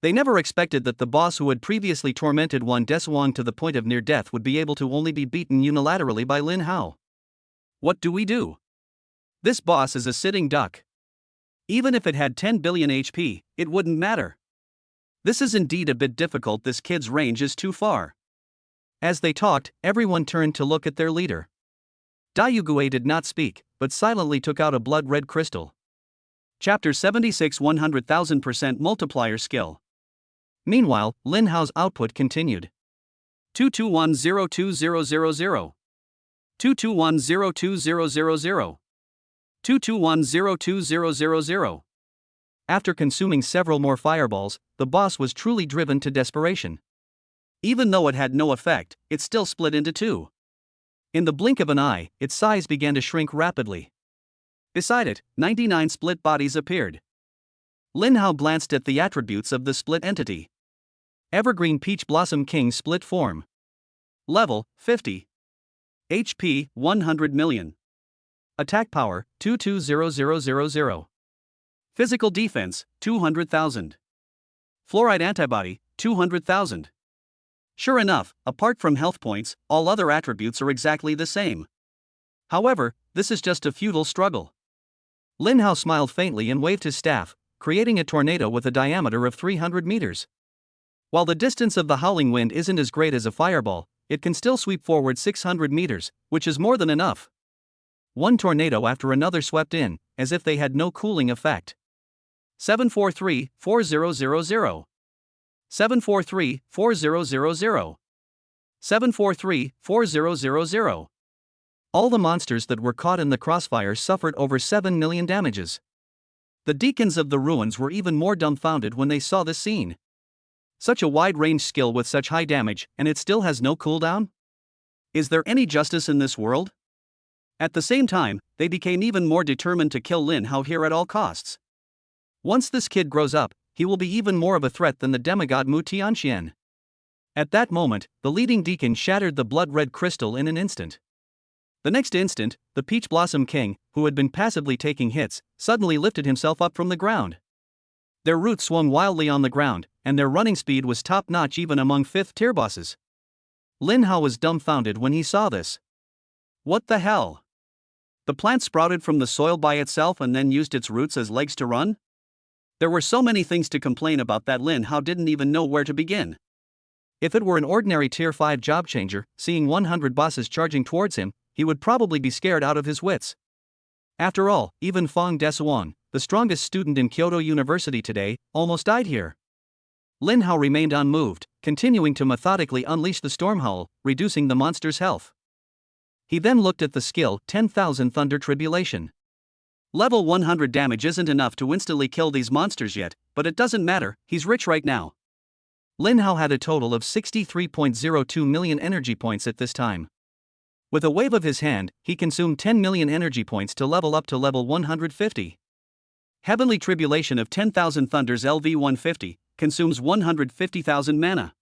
They never expected that the boss who had previously tormented Wan Desuang to the point of near death would be able to only be beaten unilaterally by Lin Hao. What do we do? This boss is a sitting duck. Even if it had 10 billion HP, it wouldn't matter. This is indeed a bit difficult. This kid's range is too far. As they talked, everyone turned to look at their leader. Dayugue did not speak, but silently took out a blood-red crystal. Chapter 76 100,000% Multiplier Skill. Meanwhile, Lin Hao's output continued. 221020000. 221020000. 221020000. After consuming several more fireballs, the boss was truly driven to desperation. Even though it had no effect, it still split into 2. In the blink of an eye, its size began to shrink rapidly. Beside it, 99 split bodies appeared. Lin Hao glanced at the attributes of the split entity. Evergreen Peach Blossom King Split Form. Level, 50. HP, 100 million. Attack power, 220000. Physical defense, 200,000. Fluoride antibody, 200,000. Sure enough, apart from health points, all other attributes are exactly the same. However, this is just a futile struggle. Lin Hao smiled faintly and waved his staff, creating a tornado with a diameter of 300 meters. While the distance of the howling wind isn't as great as a fireball, it can still sweep forward 600 meters, which is more than enough. One tornado after another swept in, as if they had no cooling effect. 743-4000. 743-4000. 743-4000. All the monsters that were caught in the crossfire suffered over 7 million damages. The deacons of the ruins were even more dumbfounded when they saw this scene. Such a wide-range skill with such high damage, and it still has no cooldown? Is there any justice in this world? At the same time, they became even more determined to kill Lin Hao here at all costs. Once this kid grows up, he will be even more of a threat than the demigod Mu Tianxian. At that moment, the leading deacon shattered the blood-red crystal in an instant. The next instant, the Peach Blossom King, who had been passively taking hits, suddenly lifted himself up from the ground. Their roots swung wildly on the ground, and their running speed was top-notch even among 5th-tier bosses. Lin Hao was dumbfounded when he saw this. What the hell? The plant sprouted from the soil by itself and then used its roots as legs to run? There were so many things to complain about that Lin Hao didn't even know where to begin. If it were an ordinary Tier 5 job changer, seeing 100 bosses charging towards him, he would probably be scared out of his wits. After all, even Fang Desuan, the strongest student in Kyoto University today, almost died here. Lin Hao remained unmoved, continuing to methodically unleash the Storm Howl, reducing the monster's health. He then looked at the skill 10,000 Thunder Tribulation. Level 100 damage isn't enough to instantly kill these monsters yet, but it doesn't matter, he's rich right now. Lin Hao had a total of 63.02 million energy points at this time. With a wave of his hand, he consumed 10 million energy points to level up to level 150. Heavenly Tribulation of 10,000 Thunders LV150 consumes 150,000 mana.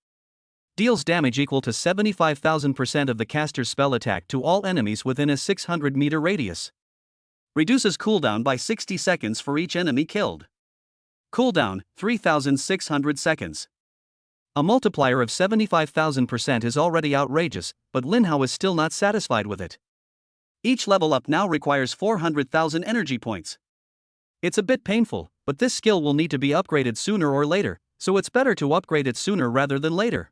Deals damage equal to 75,000% of the caster's spell attack to all enemies within a 600-meter radius. Reduces cooldown by 60 seconds for each enemy killed. Cooldown, 3,600 seconds. A multiplier of 75,000% is already outrageous, but Lin Hao is still not satisfied with it. Each level up now requires 400,000 energy points. It's a bit painful, but this skill will need to be upgraded sooner or later, so it's better to upgrade it sooner rather than later.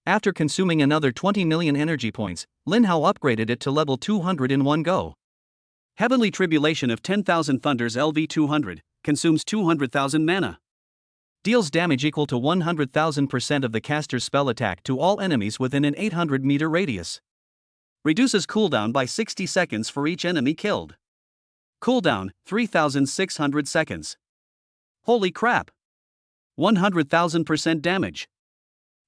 After consuming another 20 million energy points, Lin Hao upgraded it to level 200 in one go. Heavenly Tribulation of 10,000 Thunders LV200 consumes 200,000 mana. Deals damage equal to 100,000% of the caster's spell attack to all enemies within an 800-meter radius. Reduces cooldown by 60 seconds for each enemy killed. Cooldown, 3,600 seconds. Holy crap! 100,000% damage.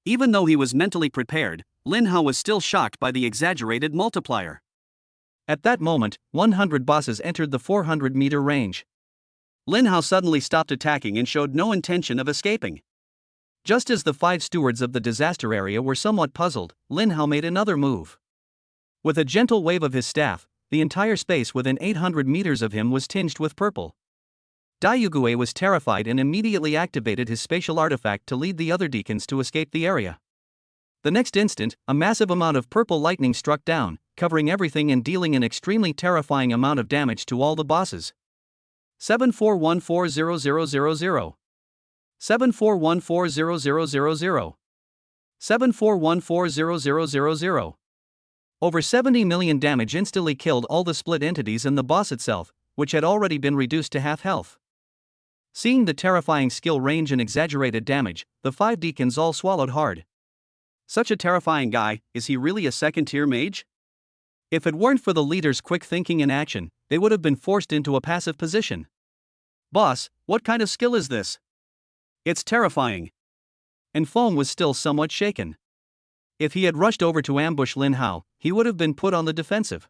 Even though he was mentally prepared, Lin Hao was still shocked by the exaggerated multiplier. At that moment, 100 bosses entered the 400-meter range. Lin Hao suddenly stopped attacking and showed no intention of escaping. Just as the 5 stewards of the disaster area were somewhat puzzled, Lin Hao made another move. With a gentle wave of his staff, the entire space within 800 meters of him was tinged with purple. Daiyugue was terrified and immediately activated his spatial artifact to lead the other deacons to escape the area. The next instant, a massive amount of purple lightning struck down, covering everything and dealing an extremely terrifying amount of damage to all the bosses. 74140000 74140000 74140000 Over 70 million damage instantly killed all the split entities and the boss itself, which had already been reduced to half health. Seeing the terrifying skill range and exaggerated damage, the 5 deacons all swallowed hard. Such a terrifying guy, is he really a 2nd-tier mage? If it weren't for the leader's quick thinking and action, they would have been forced into a passive position. Boss, what kind of skill is this? It's terrifying. And Feng was still somewhat shaken. If he had rushed over to ambush Lin Hao, he would have been put on the defensive.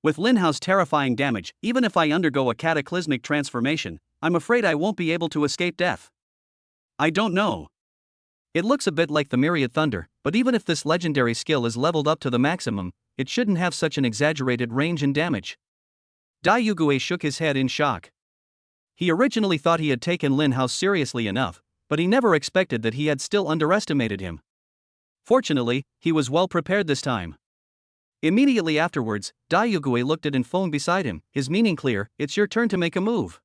With Lin Hao's terrifying damage, even if I undergo a cataclysmic transformation, I'm afraid I won't be able to escape death. I don't know. It looks a bit like the Myriad Thunder, but even if this legendary skill is leveled up to the maximum, it shouldn't have such an exaggerated range and damage. Daiyugue shook his head in shock. He originally thought he had taken Lin Hao seriously enough, but he never expected that he had still underestimated him. Fortunately, he was well prepared this time. Immediately afterwards, Daiyugue looked at Enfeng beside him, his meaning clear, it's your turn to make a move.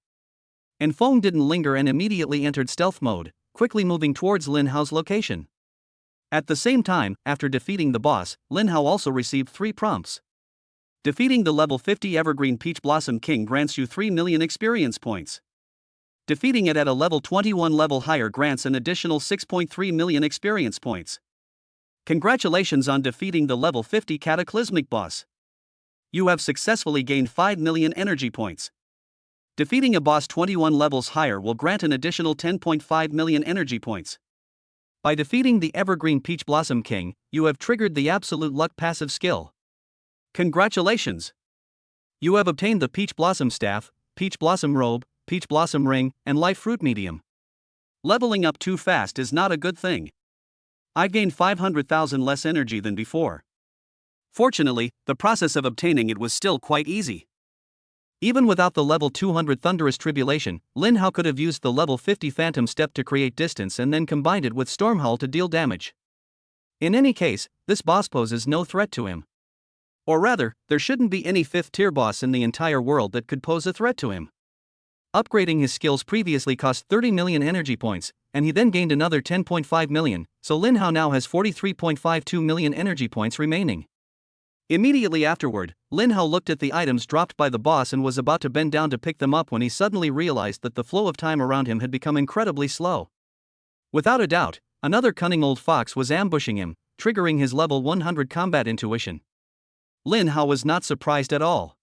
Enfeng didn't linger and immediately entered stealth mode, quickly moving towards Lin Hao's location. At the same time, after defeating the boss, Lin Hao also received 3 prompts. Defeating the level 50 Evergreen Peach Blossom King grants you 3 million experience points. Defeating it at a level 21 level higher grants an additional 6.3 million experience points. Congratulations on defeating the level 50 Cataclysmic boss. You have successfully gained 5 million energy points. Defeating a boss 21 levels higher will grant an additional 10.5 million energy points. By defeating the Evergreen Peach Blossom King, you have triggered the Absolute Luck passive skill. Congratulations! You have obtained the Peach Blossom Staff, Peach Blossom Robe, Peach Blossom Ring, and Life Fruit Medium. Leveling up too fast is not a good thing. I gained 500,000 less energy than before. Fortunately, the process of obtaining it was still quite easy. Even without the level 200 Thunderous Tribulation, Lin Hao could have used the level 50 Phantom Step to create distance and then combined it with Storm Hull to deal damage. In any case, this boss poses no threat to him. Or rather, there shouldn't be any 5th tier boss in the entire world that could pose a threat to him. Upgrading his skills previously cost 30 million energy points, and he then gained another 10.5 million, so Lin Hao now has 43.52 million energy points remaining. Immediately afterward, Lin Hao looked at the items dropped by the boss and was about to bend down to pick them up when he suddenly realized that the flow of time around him had become incredibly slow. Without a doubt, another cunning old fox was ambushing him, triggering his level 100 combat intuition. Lin Hao was not surprised at all.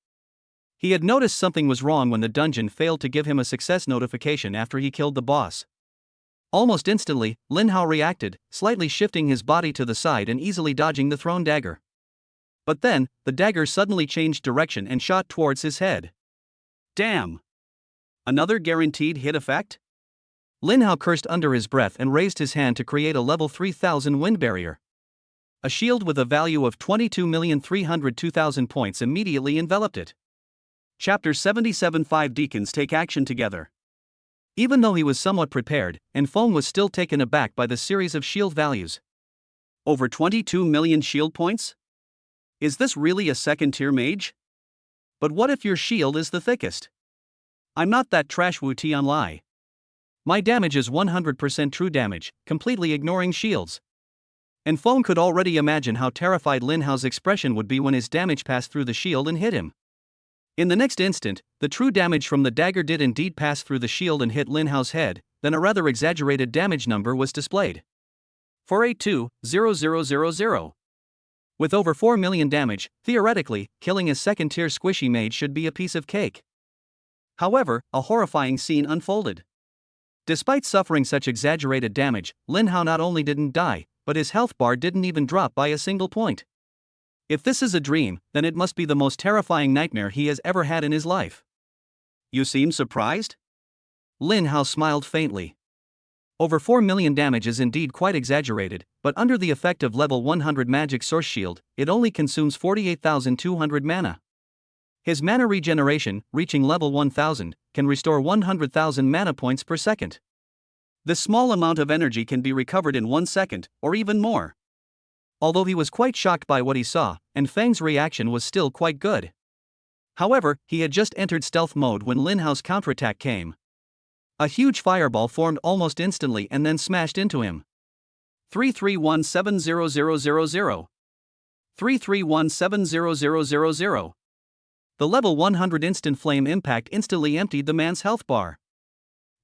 He had noticed something was wrong when the dungeon failed to give him a success notification after he killed the boss. Almost instantly, Lin Hao reacted, slightly shifting his body to the side and easily dodging the thrown dagger. But then, the dagger suddenly changed direction and shot towards his head. Damn! Another guaranteed hit effect? Lin Hao cursed under his breath and raised his hand to create a level 3000 wind barrier. A shield with a value of 22,302,000 points immediately enveloped it. Chapter 77. 5 Deacons take action together. Even though he was somewhat prepared, Enfong was still taken aback by the series of shield values. Over 22 million shield points? Is this really a 2nd tier mage? But what if your shield is the thickest? I'm not that trash Wu Tian Lai. My damage is 100% true damage, completely ignoring shields. Enfong could already imagine how terrified Lin Hao's expression would be when his damage passed through the shield and hit him. In the next instant, the true damage from the dagger did indeed pass through the shield and hit Lin Hao's head, then a rather exaggerated damage number was displayed. 482,000. With over 4 million damage, theoretically, killing a 2nd tier squishy mage should be a piece of cake. However, a horrifying scene unfolded. Despite suffering such exaggerated damage, Lin Hao not only didn't die, but his health bar didn't even drop by a single point. If this is a dream, then it must be the most terrifying nightmare he has ever had in his life. You seem surprised? Lin Hao smiled faintly. Over 4 million damage is indeed quite exaggerated, but under the effect of level 100 magic source shield, it only consumes 48,200 mana. His mana regeneration, reaching level 1000, can restore 100,000 mana points per second. This small amount of energy can be recovered in 1 second, or even more. Although he was quite shocked by what he saw, and Fang's reaction was still quite good. However, he had just entered stealth mode when Lin Hao's counterattack came. A huge fireball formed almost instantly and then smashed into him. 3317000. 3317000. The level 100 instant flame impact instantly emptied the man's health bar.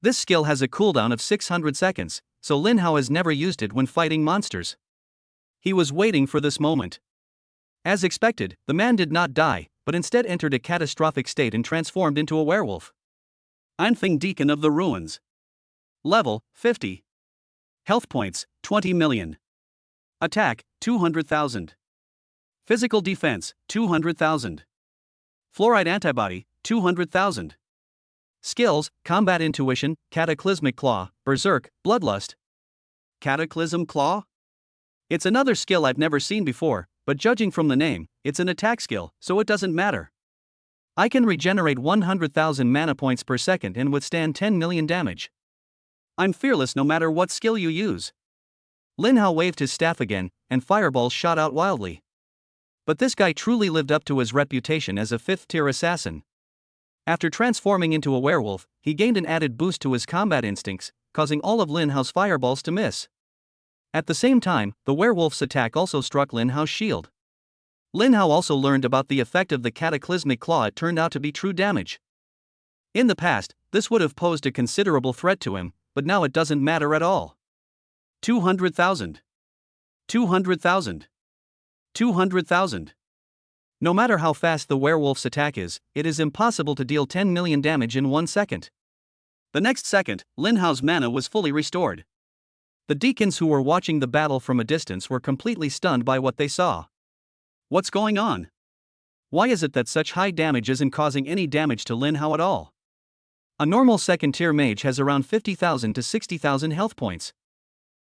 This skill has a cooldown of 600 seconds, so Lin Hao has never used it when fighting monsters. He was waiting for this moment. As expected, the man did not die, but instead entered a catastrophic state and transformed into a werewolf. Enfong Deacon of the Ruins. Level 50. Health points 20 million. Attack 200,000. Physical defense 200,000. Fluoride antibody 200,000. Skills: Combat Intuition, Cataclysmic Claw, Berserk, Bloodlust. Cataclysm Claw? It's another skill I've never seen before, but judging from the name, it's an attack skill, so it doesn't matter. I can regenerate 100,000 mana points per second and withstand 10 million damage. I'm fearless no matter what skill you use. Lin Hao waved his staff again, and fireballs shot out wildly. But this guy truly lived up to his reputation as a 5th tier assassin. After transforming into a werewolf, he gained an added boost to his combat instincts, causing all of Lin Hao's fireballs to miss. At the same time, the werewolf's attack also struck Lin Hao's shield. Lin Hao also learned about the effect of the cataclysmic claw. It turned out to be true damage. In the past, this would have posed a considerable threat to him, but now it doesn't matter at all. 200,000. 200,000. 200,000. No matter how fast the werewolf's attack is, it is impossible to deal 10 million damage in 1 second. The next second, Lin Hao's mana was fully restored. The deacons who were watching the battle from a distance were completely stunned by what they saw. What's going on? Why is it that such high damage isn't causing any damage to Lin Hao at all? A normal second-tier mage has around 50,000 to 60,000 health points.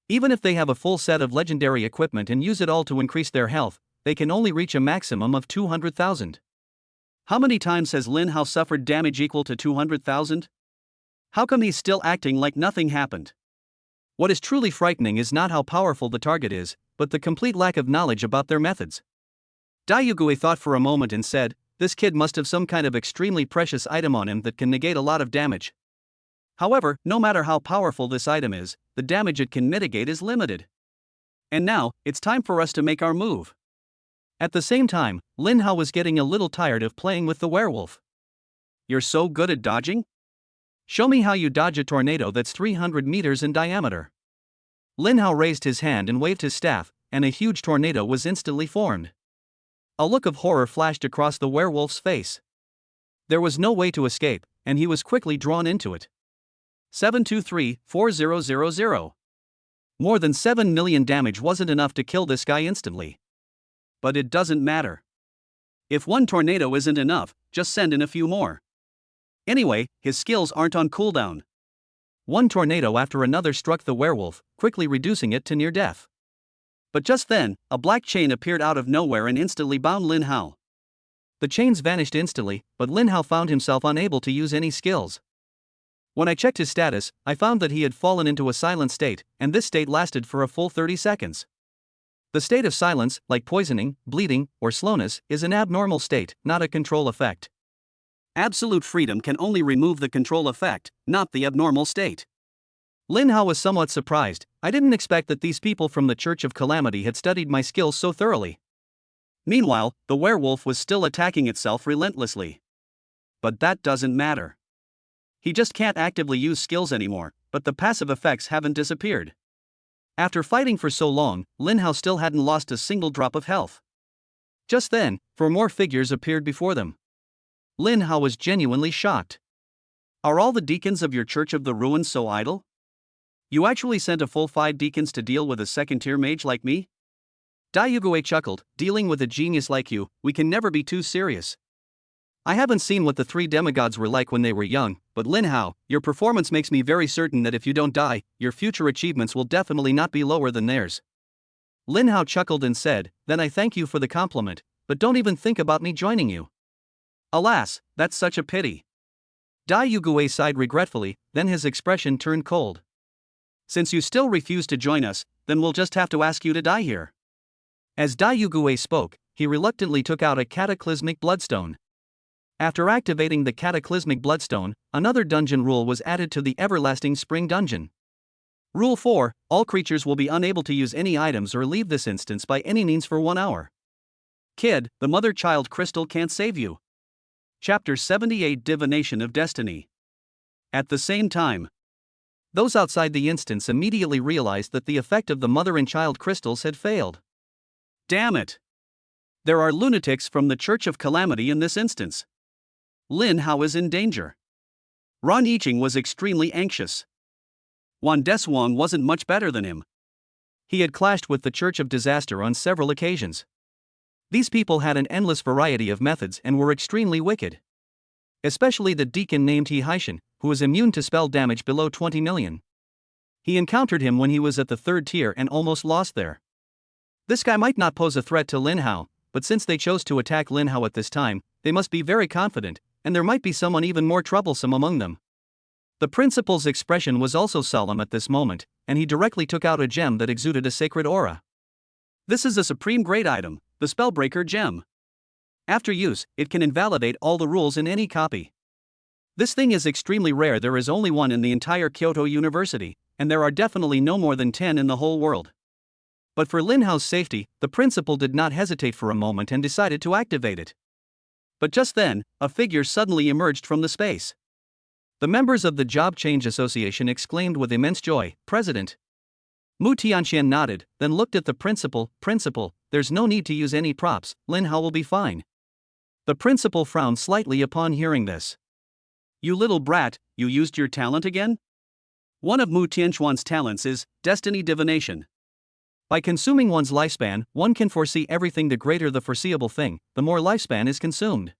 Even if they have a full set of legendary equipment and use it all to increase their health, they can only reach a maximum of 200,000. How many times has Lin Hao suffered damage equal to 200,000? How come he's still acting like nothing happened? What is truly frightening is not how powerful the target is, but the complete lack of knowledge about their methods. Daiyugui thought for a moment and said, "This kid must have some kind of extremely precious item on him that can negate a lot of damage." However, no matter how powerful this item is, the damage it can mitigate is limited. And now, it's time for us to make our move. At the same time, Lin Hao was getting a little tired of playing with the werewolf. "You're so good at dodging? Show me how you dodge a tornado that's 300 meters in diameter." Lin Hao raised his hand and waved his staff, and a huge tornado was instantly formed. A look of horror flashed across the werewolf's face. There was no way to escape, and he was quickly drawn into it. 723-4000. More than 7 million damage wasn't enough to kill this guy instantly. But it doesn't matter. If one tornado isn't enough, just send in a few more. Anyway, his skills aren't on cooldown. One tornado after another struck the werewolf, quickly reducing it to near death. But just then, a black chain appeared out of nowhere and instantly bound Lin Hao. The chains vanished instantly, but Lin Hao found himself unable to use any skills. When I checked his status, I found that he had fallen into a silent state, and this state lasted for a full 30 seconds. The state of silence, like poisoning, bleeding, or slowness, is an abnormal state, not a control effect. Absolute freedom can only remove the control effect, not the abnormal state. Lin Hao was somewhat surprised. I didn't expect that these people from the Church of Calamity had studied my skills so thoroughly. Meanwhile, the werewolf was still attacking itself relentlessly. But that doesn't matter. He just can't actively use skills anymore, but the passive effects haven't disappeared. After fighting for so long, Lin Hao still hadn't lost a single drop of health. Just then, 4 more figures appeared before them. Lin Hao was genuinely shocked. "Are all the deacons of your Church of the Ruins so idle? You actually sent a full 5 deacons to deal with a second-tier mage like me?" Daiyugui chuckled, "Dealing with a genius like you, we can never be too serious. I haven't seen what the 3 demigods were like when they were young, but Lin Hao, your performance makes me very certain that if you don't die, your future achievements will definitely not be lower than theirs." Lin Hao chuckled and said, "Then I thank you for the compliment, but don't even think about me joining you." "Alas, that's such a pity." Daiyugui sighed regretfully, then his expression turned cold. "Since you still refuse to join us, then we'll just have to ask you to die here." As Daiyugui spoke, he reluctantly took out a cataclysmic bloodstone. After activating the cataclysmic bloodstone, another dungeon rule was added to the everlasting spring dungeon. Rule 4, all creatures will be unable to use any items or leave this instance by any means for 1 hour. Kid, the mother-child crystal can't save you. Chapter 78 Divination of Destiny. At the same time, those outside the instance immediately realized that the effect of the mother and child crystals had failed. Damn it! There are lunatics from the Church of Calamity in this instance. Lin Hao is in danger. Ran Yiqing was extremely anxious. Wan Desuang wasn't much better than him. He had clashed with the Church of Disaster on several occasions. These people had an endless variety of methods and were extremely wicked. Especially the deacon named He Haishan, who was immune to spell damage below 20 million. He encountered him when he was at the 3rd tier and almost lost there. This guy might not pose a threat to Lin Hao, but since they chose to attack Lin Hao at this time, they must be very confident, and there might be someone even more troublesome among them. The principal's expression was also solemn at this moment, and he directly took out a gem that exuded a sacred aura. This is a supreme grade item, the Spellbreaker Gem. After use, it can invalidate all the rules in any copy. This thing is extremely rare. There is only one in the entire Kyoto University, and there are definitely no more than 10 in the whole world. But for Lin Hao's safety, the principal did not hesitate for a moment and decided to activate it. But just then, a figure suddenly emerged from the space. The members of the Job Change Association exclaimed with immense joy, "President!" Mu Tianxian nodded, then looked at the principal. "Principal, there's no need to use any props, Lin Hao will be fine." The principal frowned slightly upon hearing this. "You little brat, you used your talent again?" One of Mu Tianquan's talents is destiny divination. By consuming one's lifespan, one can foresee everything. The greater the foreseeable thing, the more lifespan is consumed.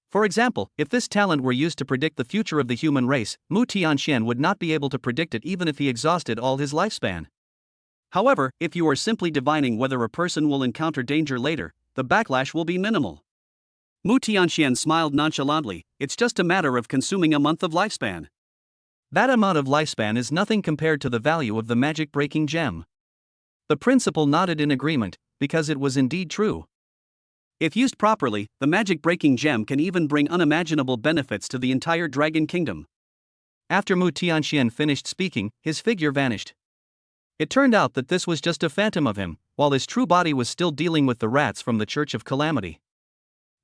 For example, if this talent were used to predict the future of the human race, Mu Tianxian would not be able to predict it even if he exhausted all his lifespan. However, if you are simply divining whether a person will encounter danger later, the backlash will be minimal. Mu Tianxian smiled nonchalantly. It's just a matter of consuming a month of lifespan. That amount of lifespan is nothing compared to the value of the magic-breaking gem. The principal nodded in agreement, because it was indeed true. If used properly, the magic-breaking gem can even bring unimaginable benefits to the entire Dragon Kingdom. After Mu Tianxian finished speaking, his figure vanished. It turned out that this was just a phantom of him, while his true body was still dealing with the rats from the Church of Calamity.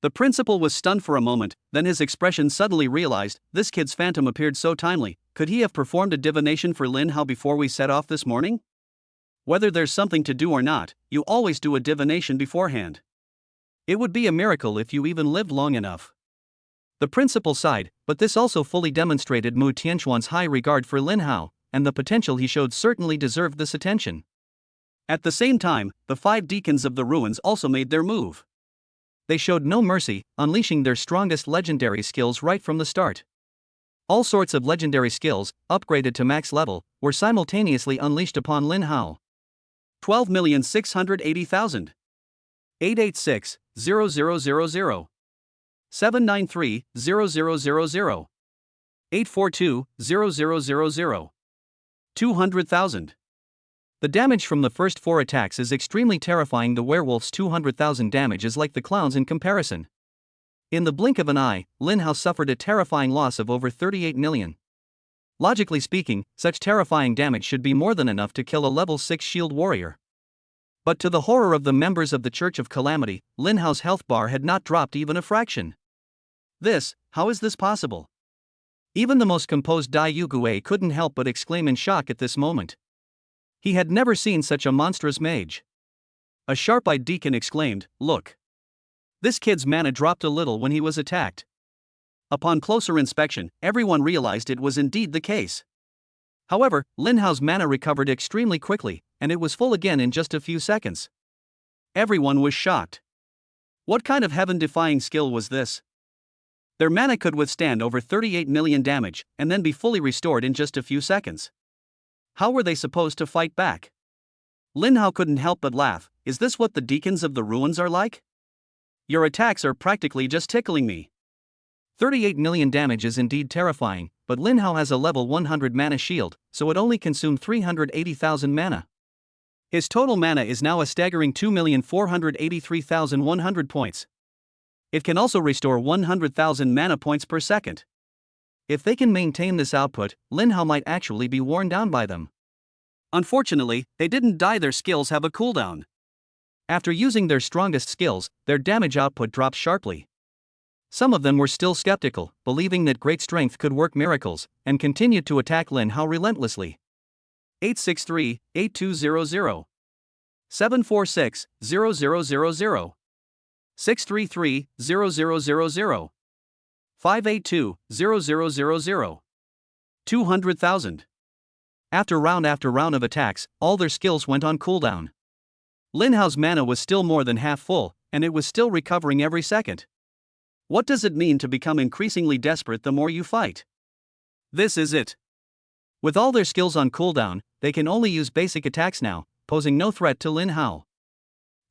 The principal was stunned for a moment, then his expression suddenly realized, this kid's phantom appeared so timely. Could he have performed a divination for Lin Hao before we set off this morning? Whether there's something to do or not, you always do a divination beforehand. It would be a miracle if you even lived long enough. The principal sighed, but this also fully demonstrated Mu Tianquan's high regard for Lin Hao, and the potential he showed certainly deserved this attention. At the same time, the 5 deacons of the ruins also made their move. They showed no mercy, unleashing their strongest legendary skills right from the start. All sorts of legendary skills, upgraded to max level, were simultaneously unleashed upon Lin Hao. 12,680,000. 886,0000. 793,0000. 842,0000. 200,000. The damage from the first 4 attacks is extremely terrifying. The werewolf's 200,000 damage is like the clown's in comparison. In the blink of an eye, Lin Hao suffered a terrifying loss of over 38 million. Logically speaking, such terrifying damage should be more than enough to kill a level 6 shield warrior. But to the horror of the members of the Church of Calamity, Lin Hao's health bar had not dropped even a fraction. How is this possible? Even the most composed Dai Yugue couldn't help but exclaim in shock at this moment. He had never seen such a monstrous mage. A sharp-eyed deacon exclaimed, "Look! This kid's mana dropped a little when he was attacked." Upon closer inspection, everyone realized it was indeed the case. However, Lin Hao's mana recovered extremely quickly, and it was full again in just a few seconds. Everyone was shocked. What kind of heaven-defying skill was this? Their mana could withstand over 38 million damage, and then be fully restored in just a few seconds. How were they supposed to fight back? Lin Hao couldn't help but laugh. Is this what the deacons of the ruins are like? Your attacks are practically just tickling me. 38 million damage is indeed terrifying, but Lin Hao has a level 100 mana shield, so it only consumed 380,000 mana. His total mana is now a staggering 2,483,100 points. It can also restore 100,000 mana points per second. If they can maintain this output, Lin Hao might actually be worn down by them. Unfortunately, they didn't die. Their skills have a cooldown. After using their strongest skills, their damage output dropped sharply. Some of them were still skeptical, believing that great strength could work miracles, and continued to attack Lin Hao relentlessly. 863-8200. 746-0000. 633-0000. 582-0000. 200,000. After round of attacks, all their skills went on cooldown. Lin Hao's mana was still more than half full, and it was still recovering every second. What does it mean to become increasingly desperate the more you fight? This is it. With all their skills on cooldown, they can only use basic attacks now, posing no threat to Lin Hao.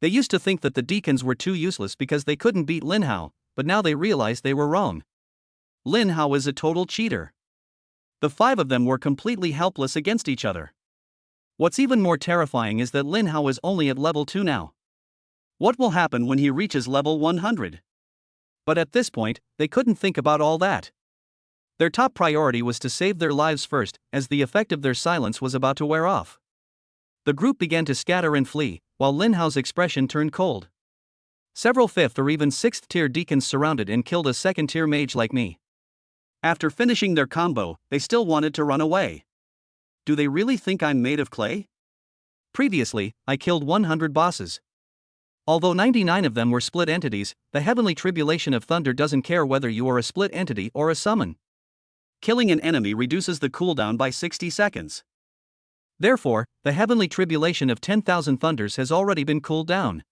They used to think that the deacons were too useless because they couldn't beat Lin Hao, but now they realized they were wrong. Lin Hao is a total cheater. The 5 of them were completely helpless against each other. What's even more terrifying is that Lin Hao is only at level 2 now. What will happen when he reaches level 100? But at this point, they couldn't think about all that. Their top priority was to save their lives first, as the effect of their silence was about to wear off. The group began to scatter and flee, while Lin Hao's expression turned cold. Several 5th or even 6th tier deacons surrounded and killed a 2nd tier mage like me. After finishing their combo, they still wanted to run away. Do they really think I'm made of clay? Previously, I killed 100 bosses. Although 99 of them were split entities, the heavenly tribulation of thunder doesn't care whether you are a split entity or a summon. killing an enemy reduces the cooldown by 60 seconds. Therefore, the heavenly tribulation of 10,000 thunders has already been cooled down.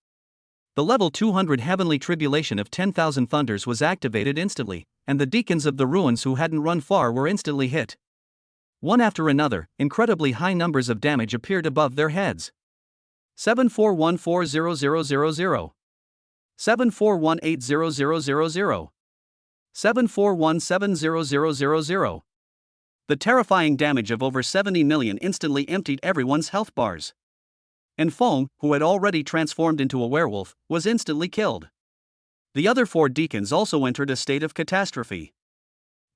The level 200 heavenly tribulation of 10,000 thunders was activated instantly, and the deacons of the ruins who hadn't run far were instantly hit. One after another, incredibly high numbers of damage appeared above their heads. 74140000, 74180000, 74170000. The terrifying damage of over 70 million instantly emptied everyone's health bars. And Fong, who had already transformed into a werewolf, was instantly killed. The other 4 deacons also entered a state of catastrophe.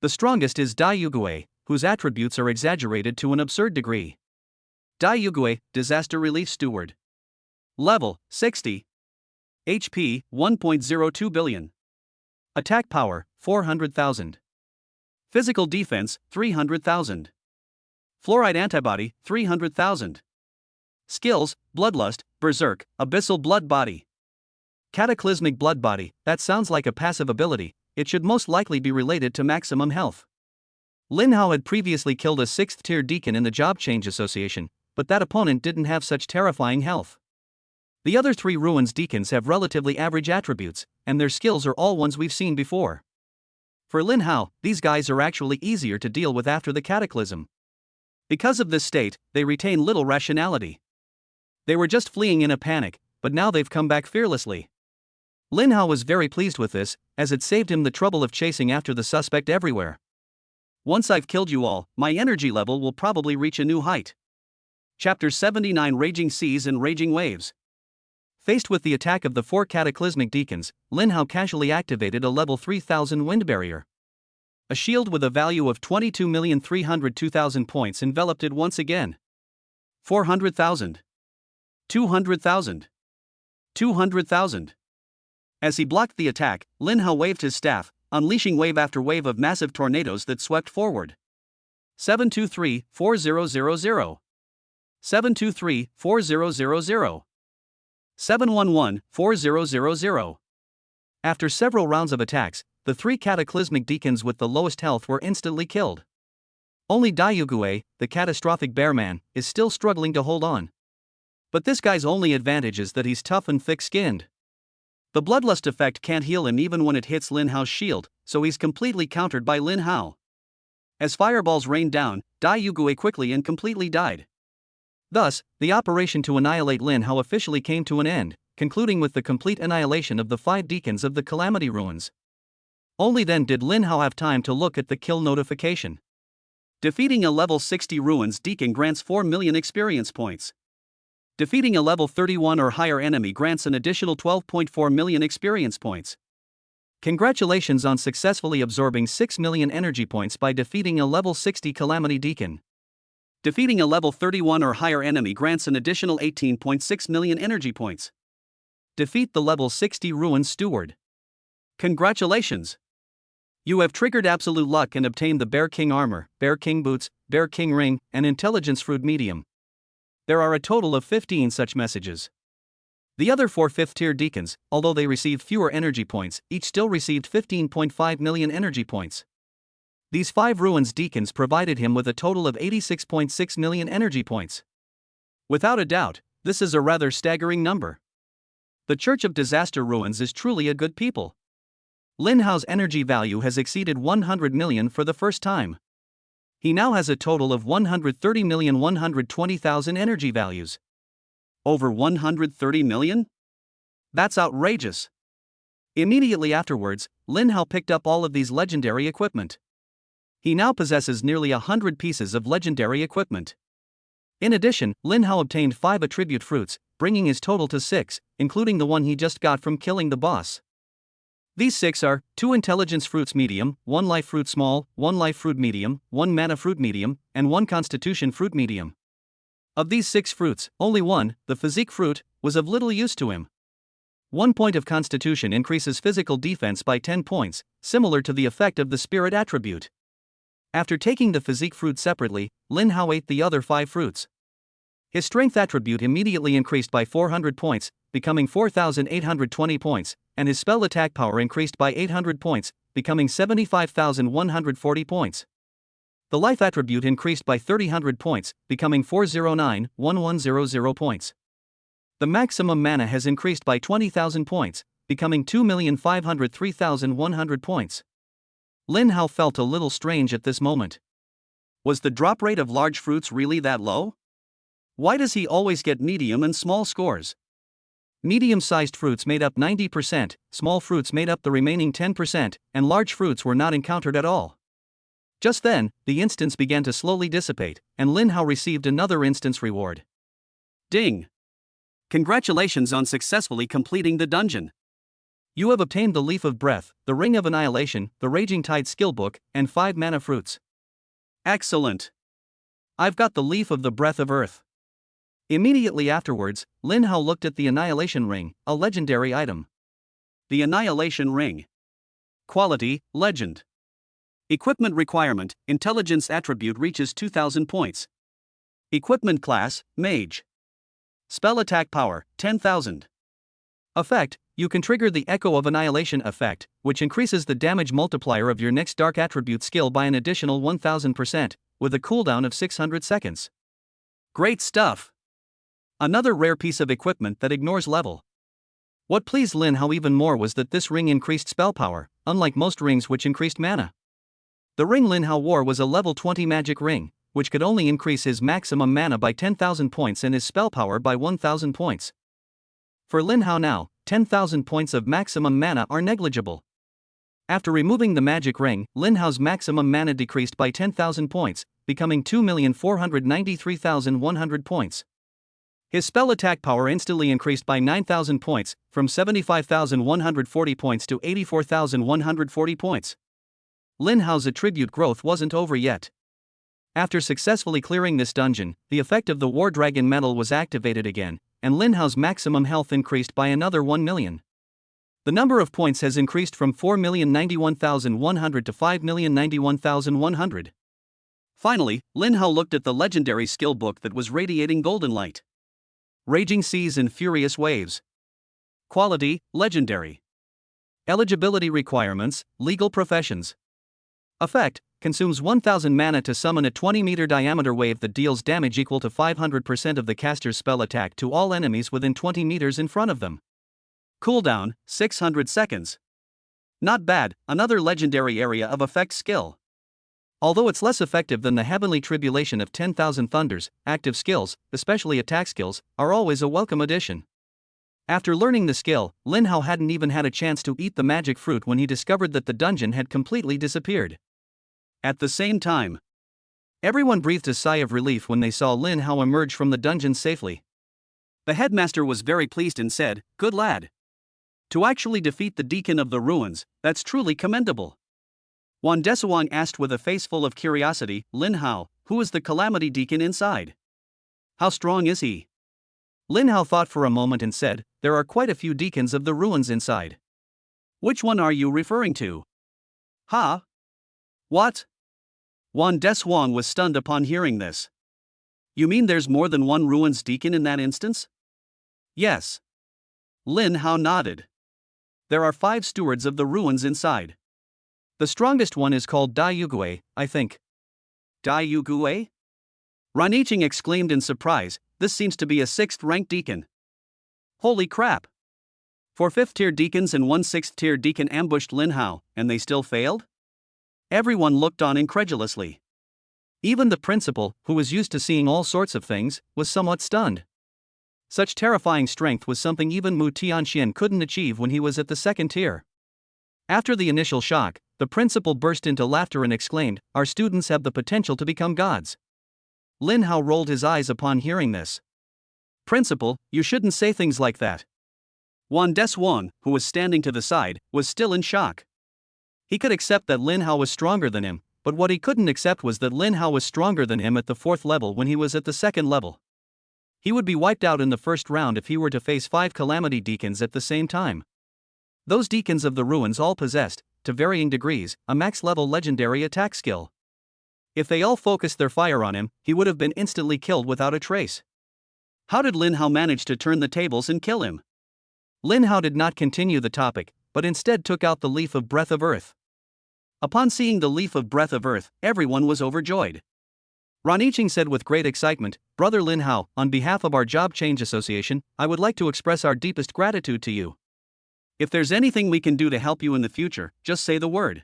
The strongest is Dai Yugue, whose attributes are exaggerated to an absurd degree. Dai Yugue, Disaster Relief Steward. Level 60. HP 1.02 billion. Attack power 400,000. Physical defense 300,000. Fluoride antibody 300,000. Skills: Bloodlust, Berserk, Abyssal Blood Body. Cataclysmic Blood Body. That sounds like a passive ability. It should most likely be related to maximum health. Lin Hao had previously killed a 6th tier deacon in the Job Change Association, but that opponent didn't have such terrifying health. The other 3 ruins deacons have relatively average attributes, and their skills are all ones we've seen before. For Lin Hao, these guys are actually easier to deal with after the cataclysm. Because of this state, they retain little rationality. They were just fleeing in a panic, but now they've come back fearlessly. Lin Hao was very pleased with this, as it saved him the trouble of chasing after the suspect everywhere. Once I've killed you all, my energy level will probably reach a new height. Chapter 79 Raging Seas and Raging Waves. Faced with the attack of the 4 cataclysmic deacons, Lin Hao casually activated a level 3000 wind barrier. A shield with a value of 22,302,000 points enveloped it once again. 400,000. 200,000. 200,000. As he blocked the attack, Lin Hao waved his staff, unleashing wave after wave of massive tornadoes that swept forward. 723-4000. 723-4000. 711-4000. After several rounds of attacks, the 3 cataclysmic deacons with the lowest health were instantly killed. Only Dai Yugue, the catastrophic bear man, is still struggling to hold on. But this guy's only advantage is that he's tough and thick-skinned. The bloodlust effect can't heal him even when it hits Lin Hao's shield, so he's completely countered by Lin Hao. As fireballs rained down, Dai Yugue quickly and completely died. Thus, the operation to annihilate Lin Hao officially came to an end, concluding with the complete annihilation of the 5 deacons of the Calamity Ruins. Only then did Lin Hao have time to look at the kill notification. Defeating a level 60 ruins deacon grants 4 million experience points. Defeating a level 31 or higher enemy grants an additional 12.4 million experience points. Congratulations on successfully absorbing 6 million energy points by defeating a level 60 Calamity Deacon. Defeating a level 31 or higher enemy grants an additional 18.6 million energy points. Defeat the level 60 Ruin Steward. Congratulations! You have triggered absolute luck and obtained the Bear King Armor, Bear King Boots, Bear King Ring, and Intelligence Fruit Medium. There are a total of 15 such messages. The other 4 5th-tier deacons, although they received fewer energy points, each still received 15.5 million energy points. These 5 ruins deacons provided him with a total of 86.6 million energy points. Without a doubt, this is a rather staggering number. The Church of Disaster Ruins is truly a good people. Lin Hao's energy value has exceeded 100 million for the first time. He now has a total of 130,120,000 energy values. Over 130 million? That's outrageous. Immediately afterwards, Lin Hao picked up all of these legendary equipment. He now possesses nearly 100 pieces of legendary equipment. In addition, Lin Hao obtained 5 attribute fruits, bringing his total to 6, including the one he just got from killing the boss. These 6 are 2 Intelligence Fruits Medium, 1 Life Fruit Small, 1 Life Fruit Medium, 1 Mana Fruit Medium, and 1 Constitution Fruit Medium. Of these 6 fruits, only one, the Physique Fruit, was of little use to him. 1 point of Constitution increases physical defense by 10 points, similar to the effect of the Spirit attribute. After taking the Physique Fruit separately, Lin Hao ate the other 5 fruits. His Strength attribute immediately increased by 400 points, becoming 4,820 points, and his spell attack power increased by 800 points, becoming 75,140 points. The life attribute increased by 30,000 points, becoming 409,1100 points. The maximum mana has increased by 20,000 points, becoming 2,503,100 points. Lin Hao felt a little strange at this moment. Was the drop rate of large fruits really that low? Why does he always get medium and small scores? Medium-sized fruits made up 90%, small fruits made up the remaining 10%, and large fruits were not encountered at all. Just then, the instance began to slowly dissipate, and Lin Hao received another instance reward. Ding! Congratulations on successfully completing the dungeon. You have obtained the Leaf of Breath, the Ring of Annihilation, the Raging Tide skill book, and 5 mana fruits. Excellent! I've got the Leaf of the Breath of Earth. Immediately afterwards, Lin Hao looked at the Annihilation Ring, a legendary item. The Annihilation Ring. Quality, Legend. Equipment requirement, Intelligence attribute reaches 2000 points. Equipment class, Mage. Spell attack power, 10,000. Effect, you can trigger the Echo of Annihilation effect, which increases the damage multiplier of your next dark attribute skill by an additional 1000%, with a cooldown of 600 seconds. Great stuff! Another rare piece of equipment that ignores level. What pleased Lin Hao even more was that this ring increased spell power, unlike most rings which increased mana. The ring Lin Hao wore was a level 20 magic ring, which could only increase his maximum mana by 10,000 points and his spell power by 1,000 points. For Lin Hao now, 10,000 points of maximum mana are negligible. After removing the magic ring, Lin Hao's maximum mana decreased by 10,000 points, becoming 2,493,100 points. His spell attack power instantly increased by 9,000 points, from 75,140 points to 84,140 points. Lin Hao's attribute growth wasn't over yet. After successfully clearing this dungeon, the effect of the War Dragon medal was activated again, and Lin Hao's maximum health increased by another 1 million. The number of points has increased from 4,091,100 to 5,091,100. Finally, Lin Hao looked at the legendary skill book that was radiating golden light. Raging Seas and Furious Waves. Quality, Legendary. Eligibility requirements, Legal Professions. Effect, consumes 1000 mana to summon a 20-meter diameter wave that deals damage equal to 500% of the caster's spell attack to all enemies within 20 meters in front of them. Cooldown, 600 seconds. Not bad, another legendary area of effect skill. Although it's less effective than the Heavenly Tribulation of 10,000 Thunders, active skills, especially attack skills, are always a welcome addition. After learning the skill, Lin Hao hadn't even had a chance to eat the magic fruit when he discovered that the dungeon had completely disappeared. At the same time, everyone breathed a sigh of relief when they saw Lin Hao emerge from the dungeon safely. The headmaster was very pleased and said, "Good lad. To actually defeat the Deacon of the Ruins, that's truly commendable." Wan Desuang asked with a face full of curiosity, "Lin Hao, who is the Calamity Deacon inside? How strong is he?" Lin Hao thought for a moment and said, "There are quite a few Deacons of the Ruins inside." "Which one are you referring to?" "Ha? What?" Wan Desuang was stunned upon hearing this. "You mean there's more than one Ruins Deacon in that instance?" "Yes." Lin Hao nodded. "There are 5 stewards of the ruins inside. The strongest one is called Dai Yugui, I think." "Dai Yugui?" Raniching exclaimed in surprise, "This seems to be a 6th-ranked deacon." "Holy crap! 4 5th-tier deacons and 1 6th-tier deacon ambushed Lin Hao, and they still failed?" Everyone looked on incredulously. Even the principal, who was used to seeing all sorts of things, was somewhat stunned. Such terrifying strength was something even Mu Tianxian couldn't achieve when he was at the 2nd tier. After the initial shock, the principal burst into laughter and exclaimed, "Our students have the potential to become gods." Lin Hao rolled his eyes upon hearing this. "Principal, you shouldn't say things like that." Wan Desuang, who was standing to the side, was still in shock. He could accept that Lin Hao was stronger than him, but what he couldn't accept was that Lin Hao was stronger than him at the 4th level when he was at the 2nd level. He would be wiped out in the first round if he were to face 5 Calamity Deacons at the same time. Those Deacons of the Ruins all possessed, to varying degrees, a max-level legendary attack skill. If they all focused their fire on him, he would have been instantly killed without a trace. How did Lin Hao manage to turn the tables and kill him? Lin Hao did not continue the topic, but instead took out the Leaf of Breath of Earth. Upon seeing the leaf of breath of earth, everyone was overjoyed. Raniching said with great excitement, "Brother Lin Hao, on behalf of our Job Change Association, I would like to express our deepest gratitude to you. If there's anything we can do to help you in the future, just say the word.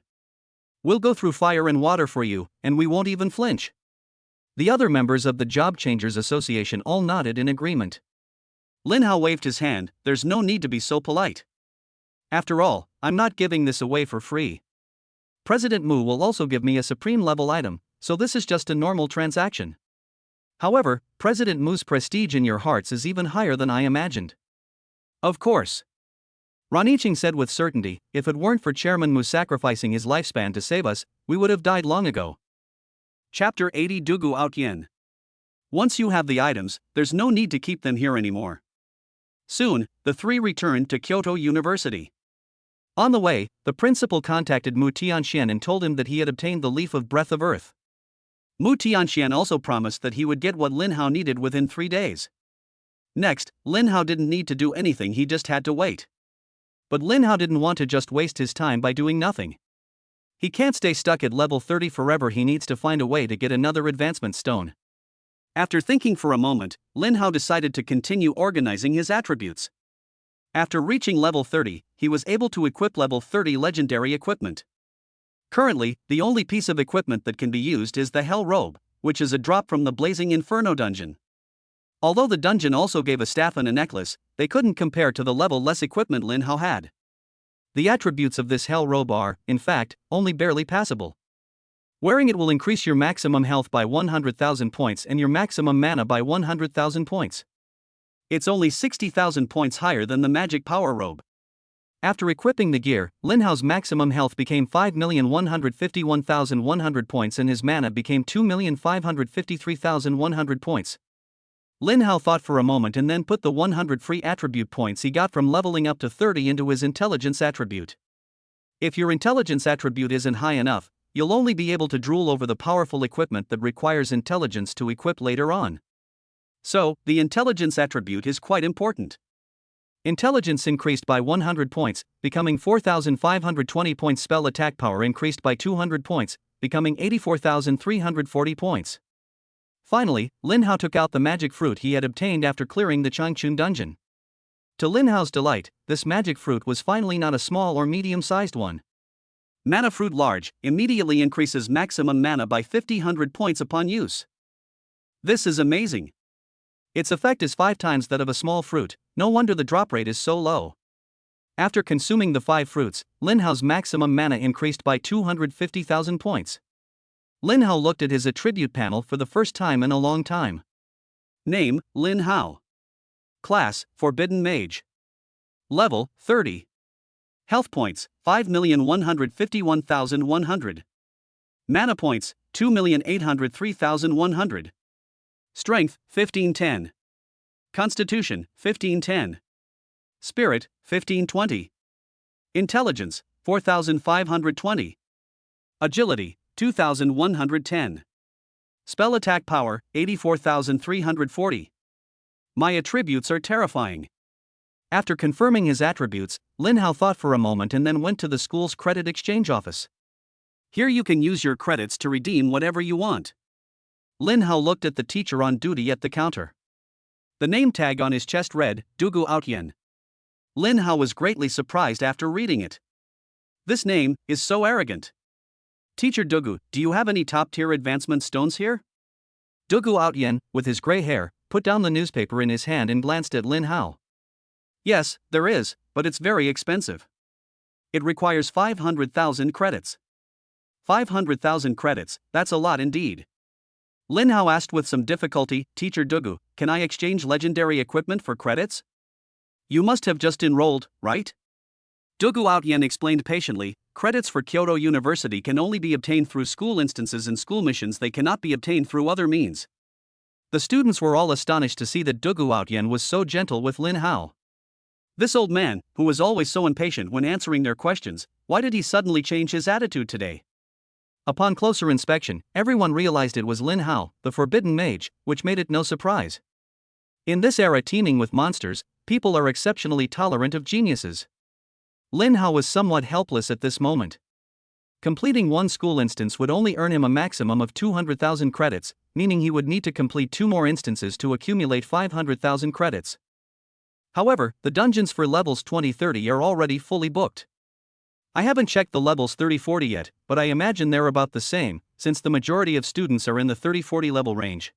We'll go through fire and water for you, and we won't even flinch." The other members of the Job Changers Association all nodded in agreement. Lin Hao waved his hand. "There's no need to be so polite. After all, I'm not giving this away for free. President Mu will also give me a supreme level item, so this is just a normal transaction. However, President Mu's prestige in your hearts is even higher than I imagined." "Of course," Raniching said with certainty, "if it weren't for Chairman Mu sacrificing his lifespan to save us, we would have died long ago." Chapter 80 Dugu Out Yen. Once you have the items, there's no need to keep them here anymore. Soon, the three returned to Kyoto University. On the way, the principal contacted Mu Tianxian and told him that he had obtained the leaf of breath of earth. Mu Tianxian also promised that he would get what Lin Hao needed within 3 days. Next, Lin Hao didn't need to do anything, he just had to wait. But Lin Hao didn't want to just waste his time by doing nothing. He can't stay stuck at level 30 forever, he needs to find a way to get another advancement stone. After thinking for a moment, Lin Hao decided to continue organizing his attributes. After reaching level 30, he was able to equip level 30 legendary equipment. Currently, the only piece of equipment that can be used is the Hell Robe, which is a drop from the Blazing Inferno dungeon. Although the dungeon also gave a staff and a necklace, they couldn't compare to the level less equipment Lin Hao had. The attributes of this Hell Robe are, in fact, only barely passable. Wearing it will increase your maximum health by 100,000 points and your maximum mana by 100,000 points. It's only 60,000 points higher than the Magic Power Robe. After equipping the gear, Lin Hao's maximum health became 5,151,100 points and his mana became 2,553,100 points. Lin Hao thought for a moment and then put the 100 free attribute points he got from leveling up to 30 into his intelligence attribute. If your intelligence attribute isn't high enough, you'll only be able to drool over the powerful equipment that requires intelligence to equip later on. So, the intelligence attribute is quite important. Intelligence increased by 100 points, becoming 4,520 points. Spell attack power increased by 200 points, becoming 84,340 points. Finally, Lin Hao took out the magic fruit he had obtained after clearing the Changchun dungeon. To Lin Hao's delight, this magic fruit was finally not a small or medium-sized one. Mana fruit large immediately increases maximum mana by 5,000 points upon use. This is amazing. Its effect is 5 times that of a small fruit, no wonder the drop rate is so low. After consuming the 5 fruits, Lin Hao's maximum mana increased by 250,000 points. Lin Hao looked at his attribute panel for the first time in a long time. Name, Lin Hao. Class, Forbidden Mage. Level, 30. Health points, 5,151,100. Mana points, 2,803,100. Strength, 1510. Constitution, 1510. Spirit, 1520. Intelligence, 4,520. Agility, 2,110. Spell attack power, 84,340. My attributes are terrifying. After confirming his attributes, Lin Hao thought for a moment and then went to the school's credit exchange office. Here you can use your credits to redeem whatever you want. Lin Hao looked at the teacher on duty at the counter. The name tag on his chest read, Dugu Outyen. Lin Hao was greatly surprised after reading it. This name is so arrogant. Teacher Dugu, do you have any top-tier advancement stones here? Dugu Outyen, with his gray hair, put down the newspaper in his hand and glanced at Lin Hao. Yes, there is, but it's very expensive. It requires 500,000 credits. 500,000 credits, that's a lot indeed. Lin Hao asked with some difficulty, Teacher Dugu, can I exchange legendary equipment for credits? You must have just enrolled, right? Dugu Outyen explained patiently, credits for Kyoto University can only be obtained through school instances and school missions, they cannot be obtained through other means. The students were all astonished to see that Dugu Outyen was so gentle with Lin Hao. This old man, who was always so impatient when answering their questions, why did he suddenly change his attitude today? Upon closer inspection, everyone realized it was Lin Hao, the Forbidden Mage, which made it no surprise. In this era teeming with monsters, people are exceptionally tolerant of geniuses. Lin Hao was somewhat helpless at this moment. Completing one school instance would only earn him a maximum of 200,000 credits, meaning he would need to complete 2 more instances to accumulate 500,000 credits. However, the dungeons for levels 20-30 are already fully booked. I haven't checked the levels 30-40 yet, but I imagine they're about the same, since the majority of students are in the 30-40 level range.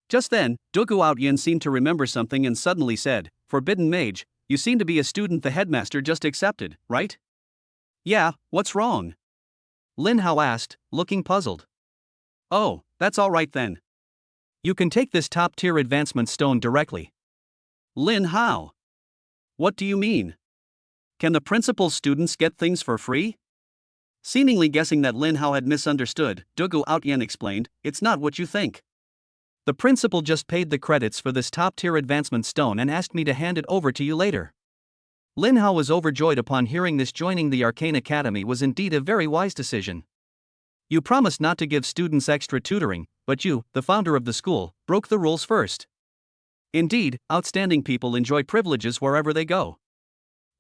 Just then, Dugu Outyin seemed to remember something and suddenly said, "Forbidden Mage, you seem to be a student the headmaster just accepted, right?" "Yeah, what's wrong?" Lin Hao asked, looking puzzled. "Oh, that's all right then. You can take this top-tier advancement stone directly." "Lin Hao? What do you mean? Can the principal's students get things for free?" Seemingly guessing that Lin Hao had misunderstood, Dugu Outyin explained, "It's not what you think. The principal just paid the credits for this top-tier advancement stone and asked me to hand it over to you later." Lin Hao was overjoyed upon hearing this. Joining the Arcane Academy was indeed a very wise decision. You promised not to give students extra tutoring, but you, the founder of the school, broke the rules first. Indeed, outstanding people enjoy privileges wherever they go.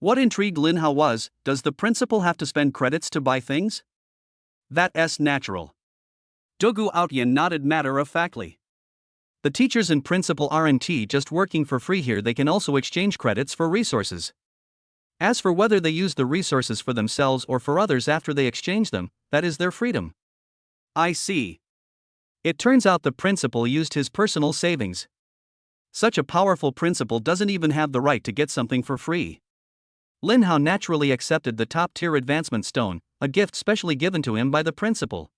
What intrigued Lin Hao was, does the principal have to spend credits to buy things? That's natural. Dugu Outyin nodded matter-of-factly. The teachers and principal aren't just working for free here, they can also exchange credits for resources. As for whether they use the resources for themselves or for others after they exchange them, that is their freedom. I see. It turns out the principal used his personal savings. Such a powerful principal doesn't even have the right to get something for free. Lin Hao naturally accepted the top-tier advancement stone, a gift specially given to him by the principal.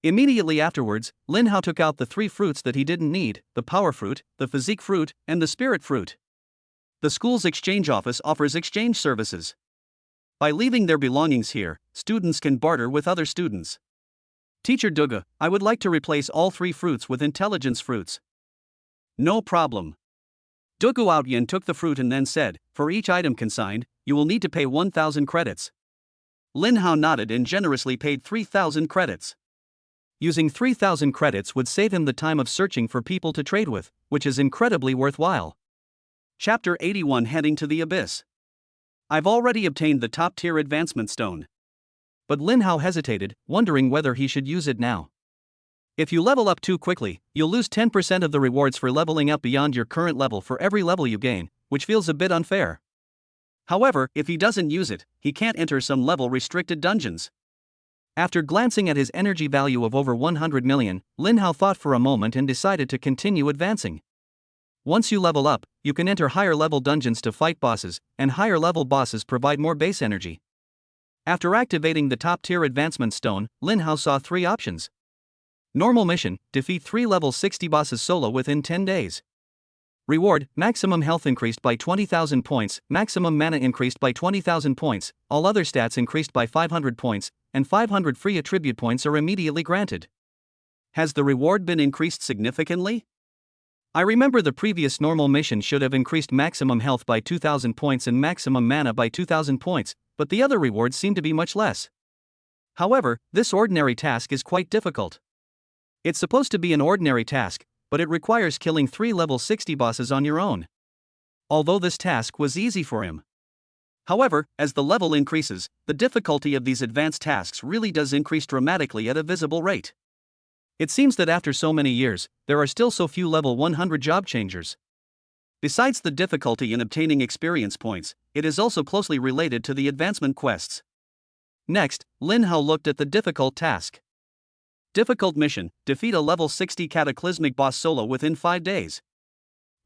Immediately afterwards, Lin Hao took out the 3 fruits that he didn't need, the power fruit, the physique fruit, and the spirit fruit. The school's exchange office offers exchange services. By leaving their belongings here, students can barter with other students. "Teacher Dugu, I would like to replace all 3 fruits with intelligence fruits." "No problem." Dugu Outyin took the fruit and then said, "For each item consigned, you will need to pay 1,000 credits." Lin Hao nodded and generously paid 3,000 credits. Using 3,000 credits would save him the time of searching for people to trade with, which is incredibly worthwhile. Chapter 81, Heading to the Abyss. I've already obtained the top-tier advancement stone. But Lin Hao hesitated, wondering whether he should use it now. If you level up too quickly, you'll lose 10% of the rewards for leveling up beyond your current level for every level you gain, which feels a bit unfair. However, if he doesn't use it, he can't enter some level-restricted dungeons. After glancing at his energy value of over 100 million, Lin Hao thought for a moment and decided to continue advancing. Once you level up, you can enter higher-level dungeons to fight bosses, and higher-level bosses provide more base energy. After activating the top-tier advancement stone, Lin Hao saw 3 options. Normal mission, defeat 3 level 60 bosses solo within 10 days. Reward, maximum health increased by 20,000 points, maximum mana increased by 20,000 points, all other stats increased by 500 points, and 500 free attribute points are immediately granted. Has the reward been increased significantly? I remember the previous normal mission should have increased maximum health by 2,000 points and maximum mana by 2,000 points, but the other rewards seem to be much less. However, this ordinary task is quite difficult. It's supposed to be an ordinary task, but it requires killing 3 level 60 bosses on your own. Although this task was easy for him. However, as the level increases, the difficulty of these advanced tasks really does increase dramatically at a visible rate. It seems that after so many years, there are still so few level 100 job changers. Besides the difficulty in obtaining experience points, it is also closely related to the advancement quests. Next, Lin Hao looked at the difficult task. Difficult mission, defeat a level 60 cataclysmic boss solo within 5 days.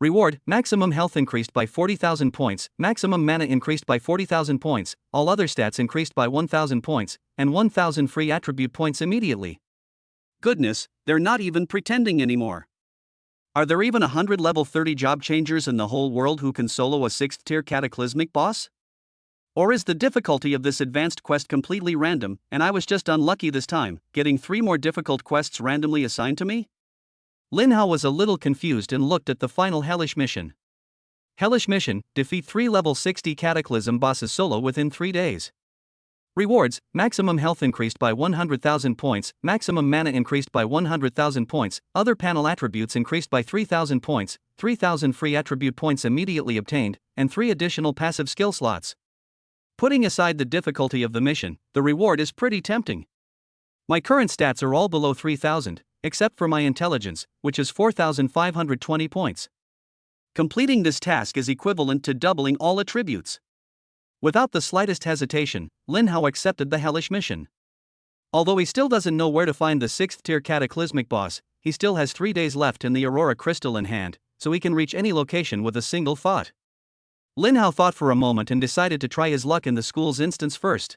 Reward, maximum health increased by 40,000 points, maximum mana increased by 40,000 points, all other stats increased by 1,000 points, and 1,000 free attribute points immediately. Goodness, they're not even pretending anymore. Are there even 100 level 30 job changers in the whole world who can solo a 6th tier cataclysmic boss? Or is the difficulty of this advanced quest completely random, and I was just unlucky this time, getting 3 more difficult quests randomly assigned to me? Lin Hao was a little confused and looked at the final Hellish mission. Hellish mission, defeat 3 level 60 cataclysm bosses solo within 3 days. Rewards, maximum health increased by 100,000 points, maximum mana increased by 100,000 points, other panel attributes increased by 3,000 points, 3,000 free attribute points immediately obtained, and 3 additional passive skill slots. Putting aside the difficulty of the mission, the reward is pretty tempting. My current stats are all below 3,000, except for my intelligence, which is 4,520 points. Completing this task is equivalent to doubling all attributes. Without the slightest hesitation, Lin Hao accepted the hellish mission. Although he still doesn't know where to find the 6th tier cataclysmic boss, he still has 3 days left in the Aurora crystal in hand, so he can reach any location with a single thought. Lin Hao thought for a moment and decided to try his luck in the school's instance first.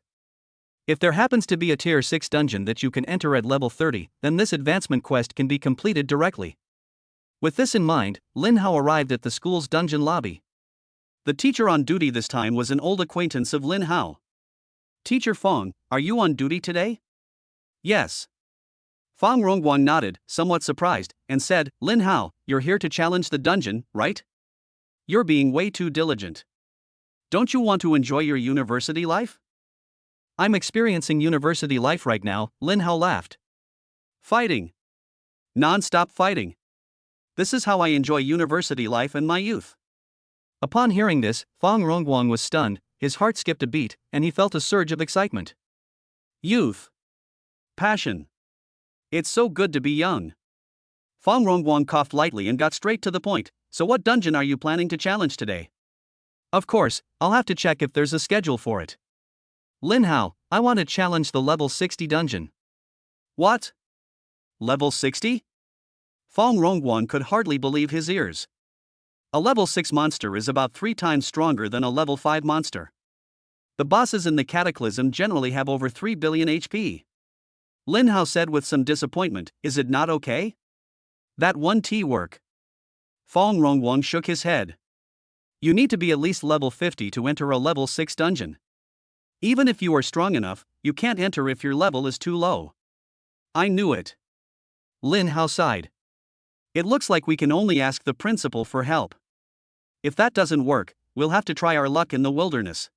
If there happens to be a tier 6 dungeon that you can enter at level 30, then this advancement quest can be completed directly. With this in mind, Lin Hao arrived at the school's dungeon lobby. The teacher on duty this time was an old acquaintance of Lin Hao. "Teacher Fong, are you on duty today?" "Yes." Fong Rongguang nodded, somewhat surprised, and said, "Lin Hao, you're here to challenge the dungeon, right? You're being way too diligent. Don't you want to enjoy your university life?" "I'm experiencing university life right now," Lin Hao laughed. "Fighting. Non-stop fighting. This is how I enjoy university life and my youth." Upon hearing this, Fong Rongguang was stunned, his heart skipped a beat, and he felt a surge of excitement. Youth. Passion. It's so good to be young. Fong Rongguang coughed lightly and got straight to the point. "So what dungeon are you planning to challenge today?" "Of course, I'll have to check if there's a schedule for it." "Lin Hao, I want to challenge the level 60 dungeon." "What? Level 60? Fong Rongguang could hardly believe his ears. A level 6 monster is about 3 times stronger than a level 5 monster. The bosses in the Cataclysm generally have over 3 billion HP. Lin Hao said with some disappointment, "Is it not okay? That won't work." Fong Rongguang shook his head. "You need to be at least level 50 to enter a level 6 dungeon. Even if you are strong enough, you can't enter if your level is too low." "I knew it." Lin Hao sighed. "It looks like we can only ask the principal for help. If that doesn't work, we'll have to try our luck in the wilderness."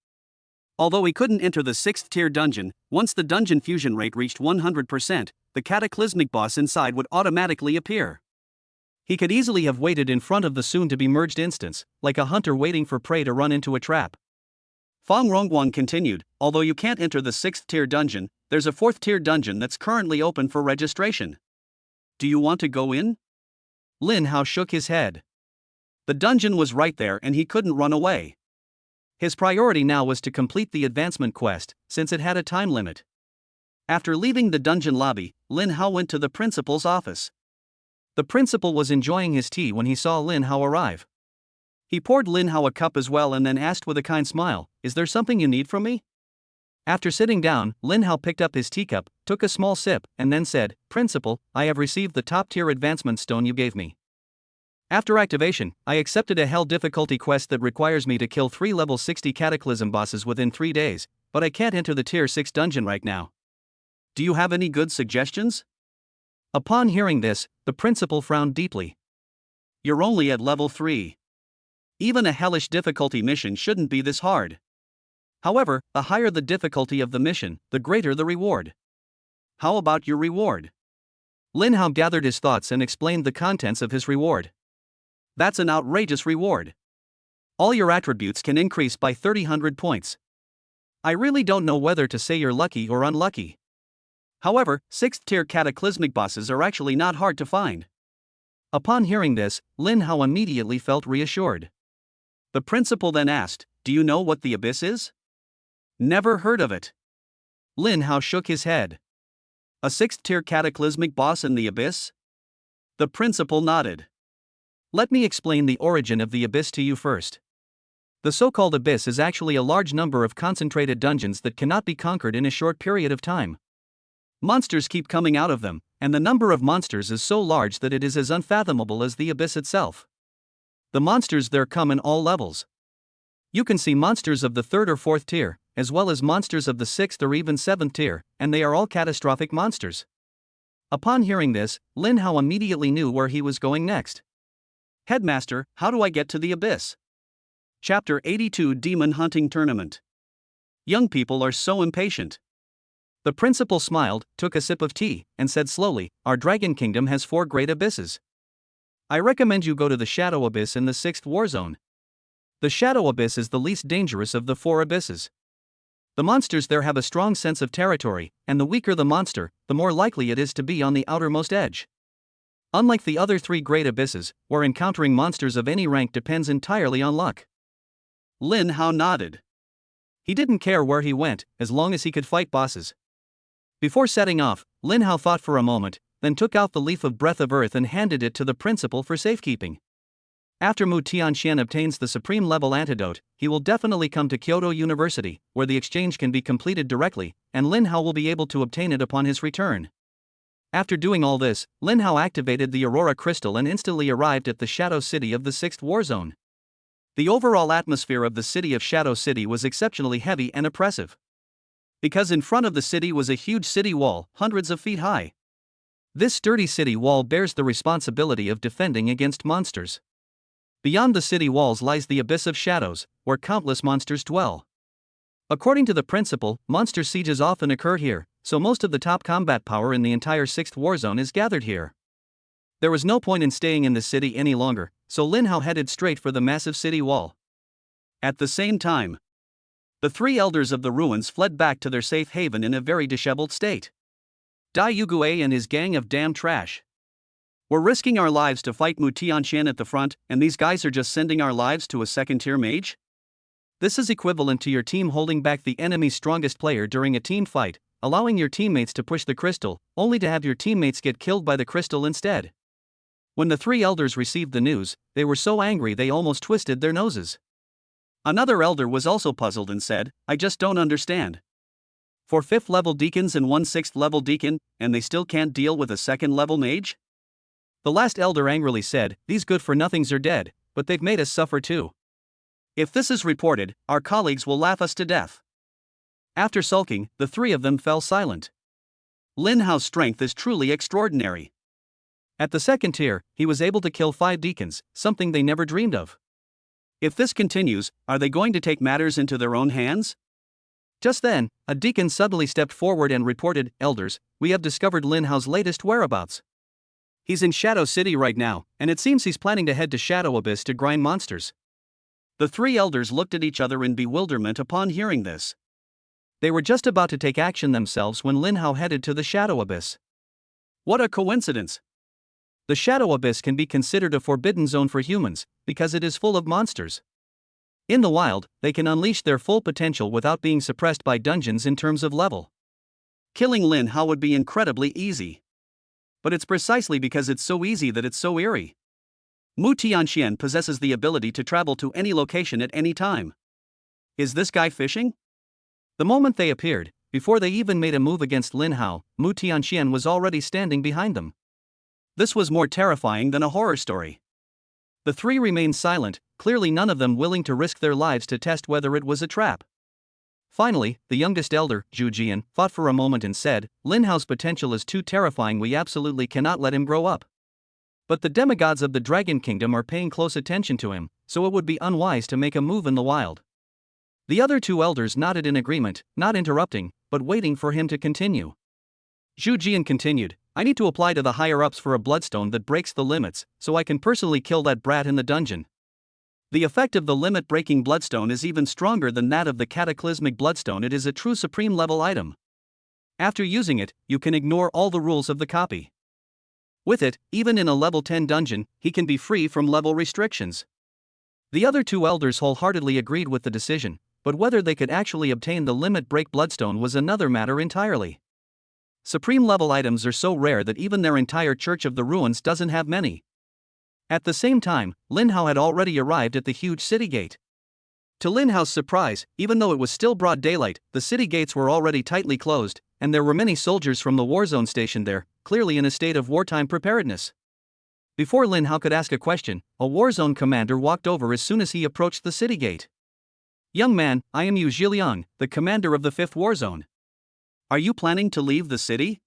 Although he couldn't enter the 6th tier dungeon, once the dungeon fusion rate reached 100%, the cataclysmic boss inside would automatically appear. He could easily have waited in front of the soon-to-be-merged instance, like a hunter waiting for prey to run into a trap. Fong Rongguang continued, "Although you can't enter the 6th tier dungeon, there's a 4th tier dungeon that's currently open for registration. Do you want to go in?" Lin Hao shook his head. The dungeon was right there and he couldn't run away. His priority now was to complete the advancement quest, since it had a time limit. After leaving the dungeon lobby, Lin Hao went to the principal's office. The principal was enjoying his tea when he saw Lin Hao arrive. He poured Lin Hao a cup as well and then asked with a kind smile, "Is there something you need from me?" After sitting down, Lin Hao picked up his teacup, took a small sip, and then said, "Principal, I have received the top-tier advancement stone you gave me. After activation, I accepted a hell difficulty quest that requires me to kill 3 level 60 cataclysm bosses within 3 days, but I can't enter the tier 6 dungeon right now. Do you have any good suggestions?" Upon hearing this, the principal frowned deeply. "You're only at level 3. Even a hellish difficulty mission shouldn't be this hard. However, the higher the difficulty of the mission, the greater the reward. How about your reward?" Lin Hao gathered his thoughts and explained the contents of his reward. "That's an outrageous reward. All your attributes can increase by 300 points. I really don't know whether to say you're lucky or unlucky. However, 6th tier cataclysmic bosses are actually not hard to find." Upon hearing this, Lin Hao immediately felt reassured. The principal then asked, "Do you know what the Abyss is?" "Never heard of it." Lin Hao shook his head. "A 6th tier cataclysmic boss in the Abyss?" The principal nodded. "Let me explain the origin of the Abyss to you first. The so-called Abyss is actually a large number of concentrated dungeons that cannot be conquered in a short period of time. Monsters keep coming out of them, and the number of monsters is so large that it is as unfathomable as the Abyss itself. The monsters there come in all levels. You can see monsters of the 3rd or 4th tier, as well as monsters of the 6th or even 7th tier, and they are all catastrophic monsters." Upon hearing this, Lin Hao immediately knew where he was going next. "Headmaster, how do I get to the Abyss?" Chapter 82 Demon Hunting Tournament. Young people are so impatient. The principal smiled, took a sip of tea, and said slowly, "Our Dragon Kingdom has 4 great abysses. I recommend you go to the Shadow Abyss in the 6th War Zone. The Shadow Abyss is the least dangerous of the 4 abysses. The monsters there have a strong sense of territory, and the weaker the monster, the more likely it is to be on the outermost edge. Unlike the other 3 great abysses, where encountering monsters of any rank depends entirely on luck. Lin Hao nodded. He didn't care where he went, as long as he could fight bosses. Before setting off, Lin Hao thought for a moment, then took out the leaf of Breath of Earth and handed it to the principal for safekeeping. After Mu Tianxian obtains the supreme level antidote, he will definitely come to Kyoto University, where the exchange can be completed directly, and Lin Hao will be able to obtain it upon his return. After doing all this, Lin Hao activated the Aurora Crystal and instantly arrived at the Shadow City of the 6th War Zone. The overall atmosphere of the city of Shadow City was exceptionally heavy and oppressive. Because in front of the city was a huge city wall, hundreds of feet high. This sturdy city wall bears the responsibility of defending against monsters. Beyond the city walls lies the Abyss of Shadows, where countless monsters dwell. According to the principal, monster sieges often occur here, so most of the top combat power in the entire 6th War Zone is gathered here. There was no point in staying in the city any longer, so Lin Hao headed straight for the massive city wall. At the same time, the 3 elders of the ruins fled back to their safe haven in a very disheveled state. Dai Yugue and his gang of damn trash. We're risking our lives to fight Mu Tianxian at the front, and these guys are just sending our lives to a second-tier mage? This is equivalent to your team holding back the enemy's strongest player during a team fight, allowing your teammates to push the crystal, only to have your teammates get killed by the crystal instead. When the 3 elders received the news, they were so angry they almost twisted their noses. Another elder was also puzzled and said, "I just don't understand. 4 5th-level deacons and 1 6th-level deacon, and they still can't deal with a 2nd-level mage?" The last elder angrily said, "These good-for-nothings are dead, but they've made us suffer too. If this is reported, our colleagues will laugh us to death." After sulking, the 3 of them fell silent. Lin Hao's strength is truly extraordinary. At the 2nd tier, he was able to kill 5 deacons, something they never dreamed of. If this continues, are they going to take matters into their own hands? Just then, a deacon suddenly stepped forward and reported, "Elders, we have discovered Lin Hao's latest whereabouts. He's in Shadow City right now, and it seems he's planning to head to Shadow Abyss to grind monsters." The 3 elders looked at each other in bewilderment upon hearing this. They were just about to take action themselves when Lin Hao headed to the Shadow Abyss. What a coincidence! The Shadow Abyss can be considered a forbidden zone for humans, because it is full of monsters. In the wild, they can unleash their full potential without being suppressed by dungeons in terms of level. Killing Lin Hao would be incredibly easy. But it's precisely because it's so easy that it's so eerie. Mu Tianxian possesses the ability to travel to any location at any time. Is this guy fishing? The moment they appeared, before they even made a move against Lin Hao, Mu Tianxian was already standing behind them. This was more terrifying than a horror story. The 3 remained silent, clearly none of them willing to risk their lives to test whether it was a trap. Finally, the youngest elder, Zhu Jian, thought for a moment and said, "Lin Hao's potential is too terrifying, we absolutely cannot let him grow up. But the demigods of the Dragon Kingdom are paying close attention to him, so it would be unwise to make a move in the wild." The other 2 elders nodded in agreement, not interrupting, but waiting for him to continue. Zhu Jian continued, "I need to apply to the higher-ups for a bloodstone that breaks the limits, so I can personally kill that brat in the dungeon. The effect of the limit-breaking bloodstone is even stronger than that of the cataclysmic bloodstone. It is a true supreme-level item. After using it, you can ignore all the rules of the copy. With it, even in a level 10 dungeon, he can be free from level restrictions." The other 2 elders wholeheartedly agreed with the decision, but whether they could actually obtain the limit break bloodstone was another matter entirely. Supreme-level items are so rare that even their entire Church of the Ruins doesn't have many. At the same time, Lin Hao had already arrived at the huge city gate. To Lin Hao's surprise, even though it was still broad daylight, the city gates were already tightly closed, and there were many soldiers from the war zone stationed there, clearly in a state of wartime preparedness. Before Lin Hao could ask a question, a war zone commander walked over as soon as he approached the city gate. "Young man, I am Yu Zhiliang, the commander of the 5th war zone. Are you planning to leave the city?"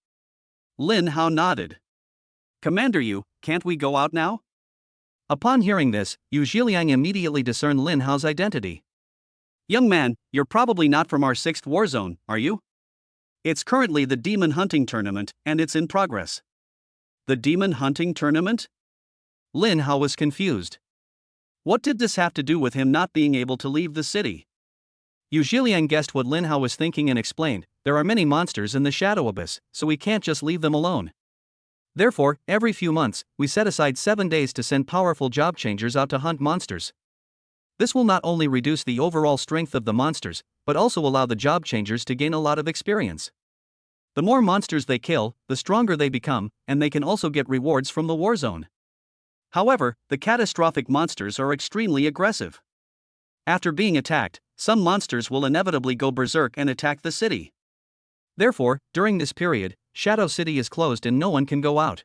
Lin Hao nodded. "Commander Yu, can't we go out now?" Upon hearing this, Yu Zhiliang immediately discerned Lin Hao's identity. "Young man, you're probably not from our 6th war zone, are you? It's currently the demon hunting tournament, and it's in progress." "The demon hunting tournament?" Lin Hao was confused. What did this have to do with him not being able to leave the city? Yu Zhiliang guessed what Lin Hao was thinking and explained, there are many monsters in the Shadow Abyss, so we can't just leave them alone. Therefore, every few months, we set aside 7 days to send powerful job changers out to hunt monsters. This will not only reduce the overall strength of the monsters, but also allow the job changers to gain a lot of experience. The more monsters they kill, the stronger they become, and they can also get rewards from the war zone. However, the catastrophic monsters are extremely aggressive. After being attacked, some monsters will inevitably go berserk and attack the city. Therefore, during this period, Shadow City is closed and no one can go out.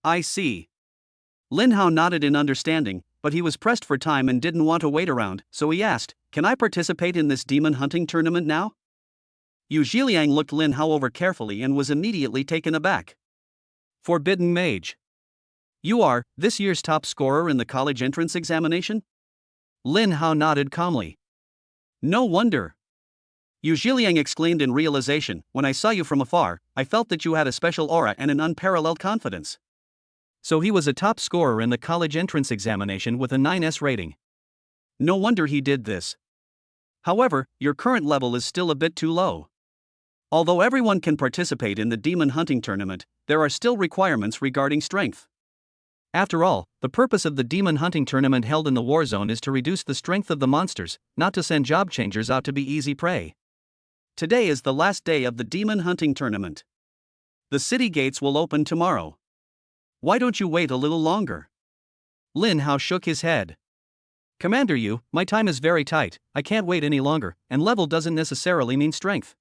I see. Lin Hao nodded in understanding, but he was pressed for time and didn't want to wait around, so he asked, can I participate in this demon hunting tournament now? Yu Zhiliang looked Lin Hao over carefully and was immediately taken aback. Forbidden Mage. You are this year's top scorer in the college entrance examination? Lin Hao nodded calmly. No wonder. Yu Zhiliang exclaimed in realization, when I saw you from afar, I felt that you had a special aura and an unparalleled confidence. So he was a top scorer in the college entrance examination with a 9S rating. No wonder he did this. However, your current level is still a bit too low. Although everyone can participate in the demon hunting tournament, there are still requirements regarding strength. After all, the purpose of the demon hunting tournament held in the war zone is to reduce the strength of the monsters, not to send job changers out to be easy prey. Today is the last day of the demon hunting tournament. The city gates will open tomorrow. Why don't you wait a little longer? Lin Hao shook his head. Commander Yu, my time is very tight, I can't wait any longer, and level doesn't necessarily mean strength.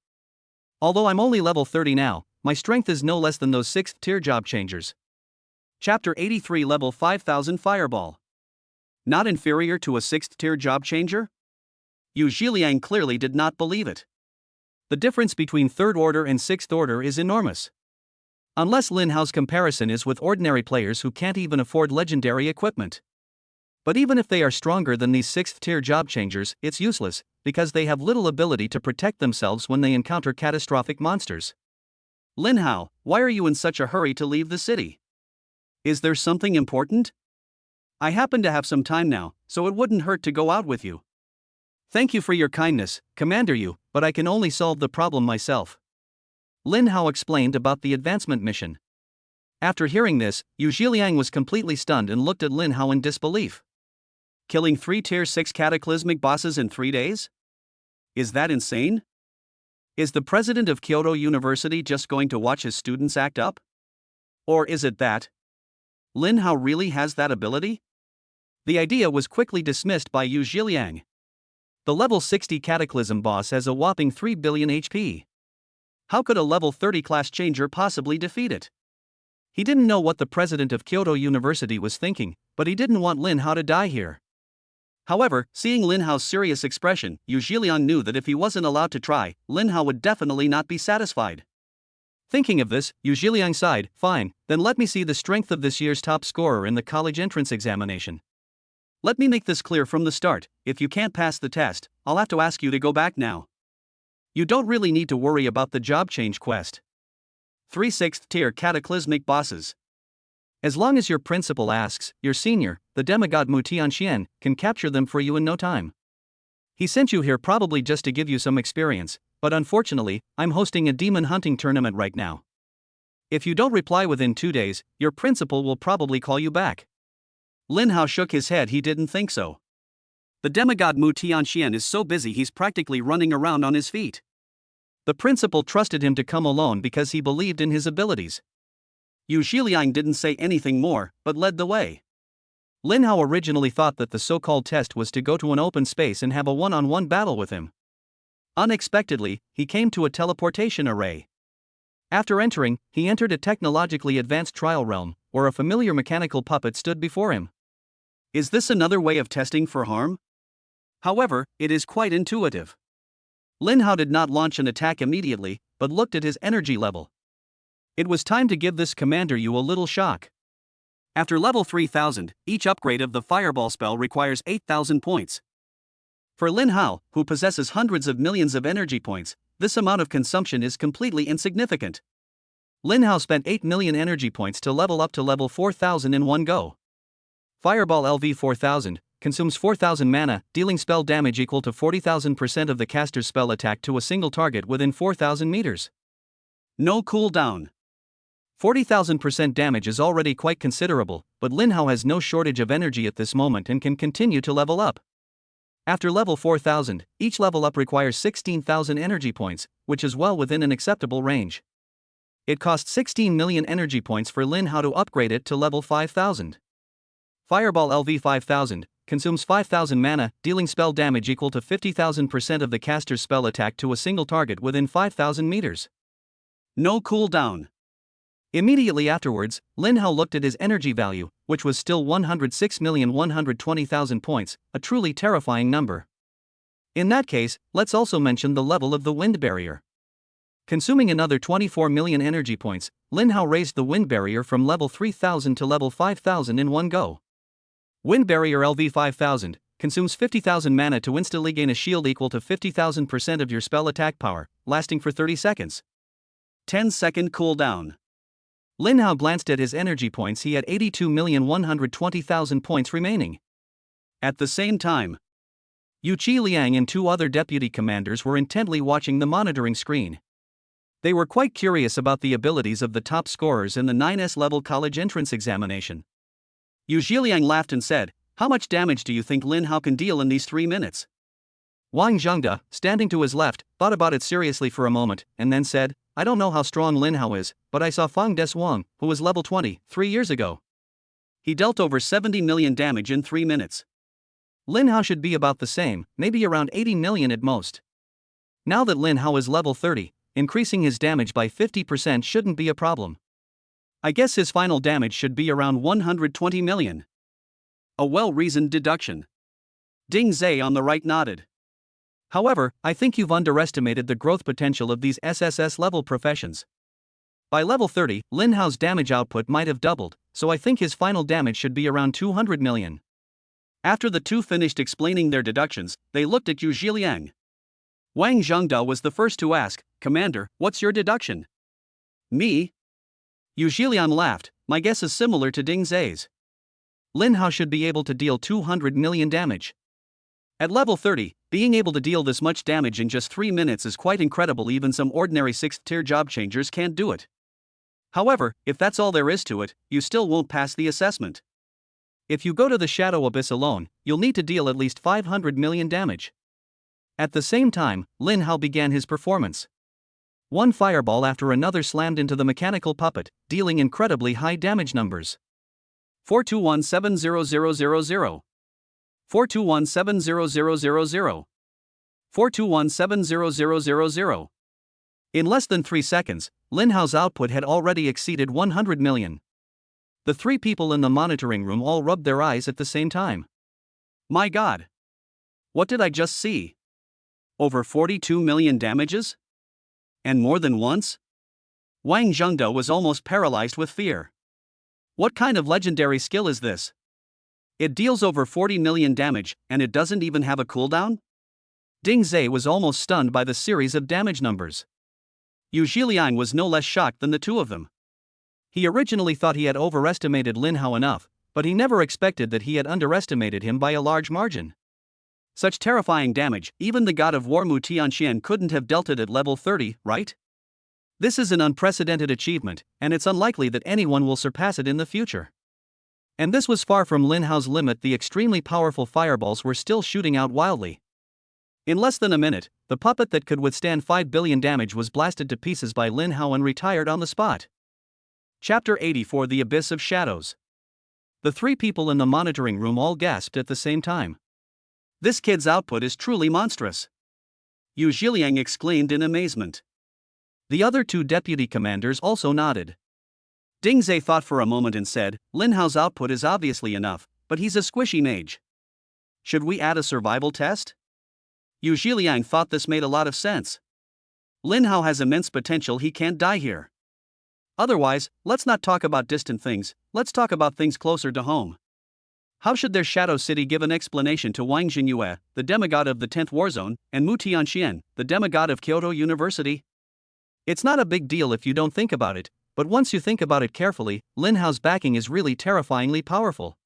Although I'm only level 30 now, my strength is no less than those 6th tier job changers. Chapter 83 Level 5000 Fireball. Not inferior to a 6th tier job changer? Yu Zhiliang clearly did not believe it. The difference between 3rd order and 6th order is enormous. Unless Lin Hao's comparison is with ordinary players who can't even afford legendary equipment. But even if they are stronger than these 6th tier job changers, it's useless, because they have little ability to protect themselves when they encounter catastrophic monsters. Lin Hao, why are you in such a hurry to leave the city? Is there something important? I happen to have some time now, so it wouldn't hurt to go out with you. Thank you for your kindness, Commander Yu, but I can only solve the problem myself. Lin Hao explained about the advancement mission. After hearing this, Yu Zhiliang was completely stunned and looked at Lin Hao in disbelief. Killing 3 tier 6 cataclysmic bosses in 3 days? Is that insane? Is the president of Kyoto University just going to watch his students act up? Or is it that Lin Hao really has that ability? The idea was quickly dismissed by Yu Zhiliang. The level 60 Cataclysm boss has a whopping 3 billion HP. How could a level 30 class changer possibly defeat it? He didn't know what the president of Kyoto University was thinking, but he didn't want Lin Hao to die here. However, seeing Lin Hao's serious expression, Yu Zhiliang knew that if he wasn't allowed to try, Lin Hao would definitely not be satisfied. Thinking of this, Yu Zhiliang sighed, fine, then let me see the strength of this year's top scorer in the college entrance examination. Let me make this clear from the start, if you can't pass the test, I'll have to ask you to go back now. You don't really need to worry about the job change quest. 3 6th tier cataclysmic bosses. As long as your principal asks, your senior, the demigod Mu Tianxian, can capture them for you in no time. He sent you here probably just to give you some experience, but unfortunately, I'm hosting a demon hunting tournament right now. If you don't reply within 2 days, your principal will probably call you back. Lin Hao shook his head, he didn't think so. The demigod Mu Tianxian is so busy he's practically running around on his feet. The principal trusted him to come alone because he believed in his abilities. Yu Zhiliang didn't say anything more, but led the way. Lin Hao originally thought that the so-called test was to go to an open space and have a one-on-one battle with him. Unexpectedly, he came to a teleportation array. After entering, he entered a technologically advanced trial realm, where a familiar mechanical puppet stood before him. Is this another way of testing for harm? However, it is quite intuitive. Lin Hao did not launch an attack immediately, but looked at his energy level. It was time to give this Commander Yu a little shock. After level 3000, each upgrade of the Fireball spell requires 8,000 points. For Lin Hao, who possesses hundreds of millions of energy points, this amount of consumption is completely insignificant. Lin Hao spent 8 million energy points to level up to level 4000 in one go. Fireball LV 4000, consumes 4,000 mana, dealing spell damage equal to 40,000% of the caster's spell attack to a single target within 4,000 meters. No cooldown. 40,000% damage is already quite considerable, but Lin Hao has no shortage of energy at this moment and can continue to level up. After level 4,000, each level up requires 16,000 energy points, which is well within an acceptable range. It costs 16 million energy points for Lin Hao to upgrade it to level 5,000. Fireball LV 5000 consumes 5,000 mana, dealing spell damage equal to 50,000% of the caster's spell attack to a single target within 5,000 meters. No cooldown. Immediately afterwards, Lin Hao looked at his energy value, which was still 106,120,000 points, a truly terrifying number. In that case, let's also mention the level of the wind barrier. Consuming another 24 million energy points, Lin Hao raised the wind barrier from level 3,000 to level 5,000 in one go. Wind barrier LV 5000 consumes 50,000 mana to instantly gain a shield equal to 50,000% of your spell attack power, lasting for 30 seconds. 10-second cooldown. Lin Hao glanced at his energy points. He had 82,120,000 points remaining. At the same time, Yu Qi Liang and two other deputy commanders were intently watching the monitoring screen. They were quite curious about the abilities of the top scorers in the 9S level college entrance examination. Yu Zhiliang laughed and said, "How much damage do you think Lin Hao can deal in these 3 minutes?" Wang Zhengde, standing to his left, thought about it seriously for a moment, and then said, "I don't know how strong Lin Hao is, but I saw Fang Des Wang, who was level 20, 3 years ago. He dealt over 70 million damage in 3 minutes. Lin Hao should be about the same, maybe around 80 million at most. Now that Lin Hao is level 30, increasing his damage by 50% shouldn't be a problem. I guess his final damage should be around 120 million. A well-reasoned deduction." Ding Zai on the right nodded. "However, I think you've underestimated the growth potential of these SSS-level professions. By level 30, Lin Hao's damage output might have doubled, so I think his final damage should be around 200 million. After the two finished explaining their deductions, they looked at Yu Zhiliang. Wang Zhengde was the first to ask, "Commander, what's your deduction?" "Me?" Yu Zhiliang laughed, "My guess is similar to Ding Zai's. Lin Hao should be able to deal 200 million damage. At level 30, being able to deal this much damage in just 3 minutes is quite incredible. Even some ordinary 6th-tier job changers can't do it. However, if that's all there is to it, you still won't pass the assessment. If you go to the Shadow Abyss alone, you'll need to deal at least 500 million damage." At the same time, Lin Hao began his performance. One fireball after another slammed into the mechanical puppet, dealing incredibly high damage numbers. 421-70000. 421-70000. 421-70000. In less than 3 seconds, Lin Hao's output had already exceeded 100 million. The 3 people in the monitoring room all rubbed their eyes at the same time. My God! What did I just see? Over 42 million damages? And more than once? Wang Zhengde was almost paralyzed with fear. What kind of legendary skill is this? It deals over 40 million damage, and it doesn't even have a cooldown? Ding Zai was almost stunned by the series of damage numbers. Yu Zhiliang was no less shocked than the two of them. He originally thought he had overestimated Lin Hao enough, but he never expected that he had underestimated him by a large margin. Such terrifying damage, even the god of war Mu Tianxian couldn't have dealt it at level 30, right? This is an unprecedented achievement, and it's unlikely that anyone will surpass it in the future. And this was far from Lin Hao's limit. The extremely powerful fireballs were still shooting out wildly. In less than a minute, the puppet that could withstand 5 billion damage was blasted to pieces by Lin Hao and retired on the spot. Chapter 84: The Abyss of Shadows. The 3 people in the monitoring room all gasped at the same time. This kid's output is truly monstrous. Yu Zhiliang exclaimed in amazement. The other 2 deputy commanders also nodded. Ding Zai thought for a moment and said, "Lin Hao's output is obviously enough, but he's a squishy mage. Should we add a survival test?" Yu Zhiliang thought this made a lot of sense. Lin Hao has immense potential. He can't die here. Otherwise, let's not talk about distant things, let's talk about things closer to home. How should their Shadow City give an explanation to Wang Xingyue, the demigod of the 10th Warzone, and Mu Tianxian, the demigod of Kyoto University? It's not a big deal if you don't think about it, but once you think about it carefully, Lin Hao's backing is really terrifyingly powerful.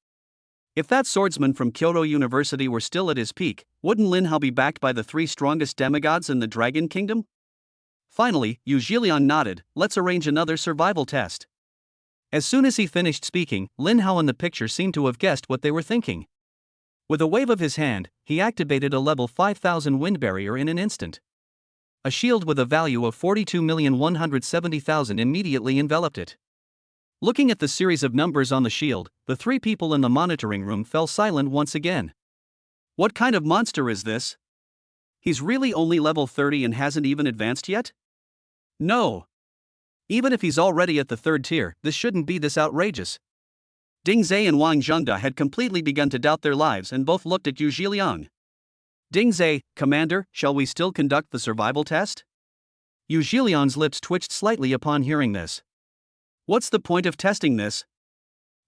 If that swordsman from Kyoto University were still at his peak, wouldn't Lin Hao be backed by the 3 strongest demigods in the Dragon Kingdom? Finally, Yu Zhiliang nodded. Let's arrange another survival test. As soon as he finished speaking, Lin Hao in the picture seemed to have guessed what they were thinking. With a wave of his hand, he activated a level 5000 wind barrier in an instant. A shield with a value of 42,170,000 immediately enveloped it. Looking at the series of numbers on the shield, the 3 people in the monitoring room fell silent once again. What kind of monster is this? He's really only level 30 and hasn't even advanced yet? No. Even if he's already at the 3rd tier, this shouldn't be this outrageous. Ding Zai and Wang Zhengda had completely begun to doubt their lives and both looked at Yu Zhiliang. Ding Zai, Commander, shall we still conduct the survival test? Yu Zhiliang's lips twitched slightly upon hearing this. What's the point of testing this?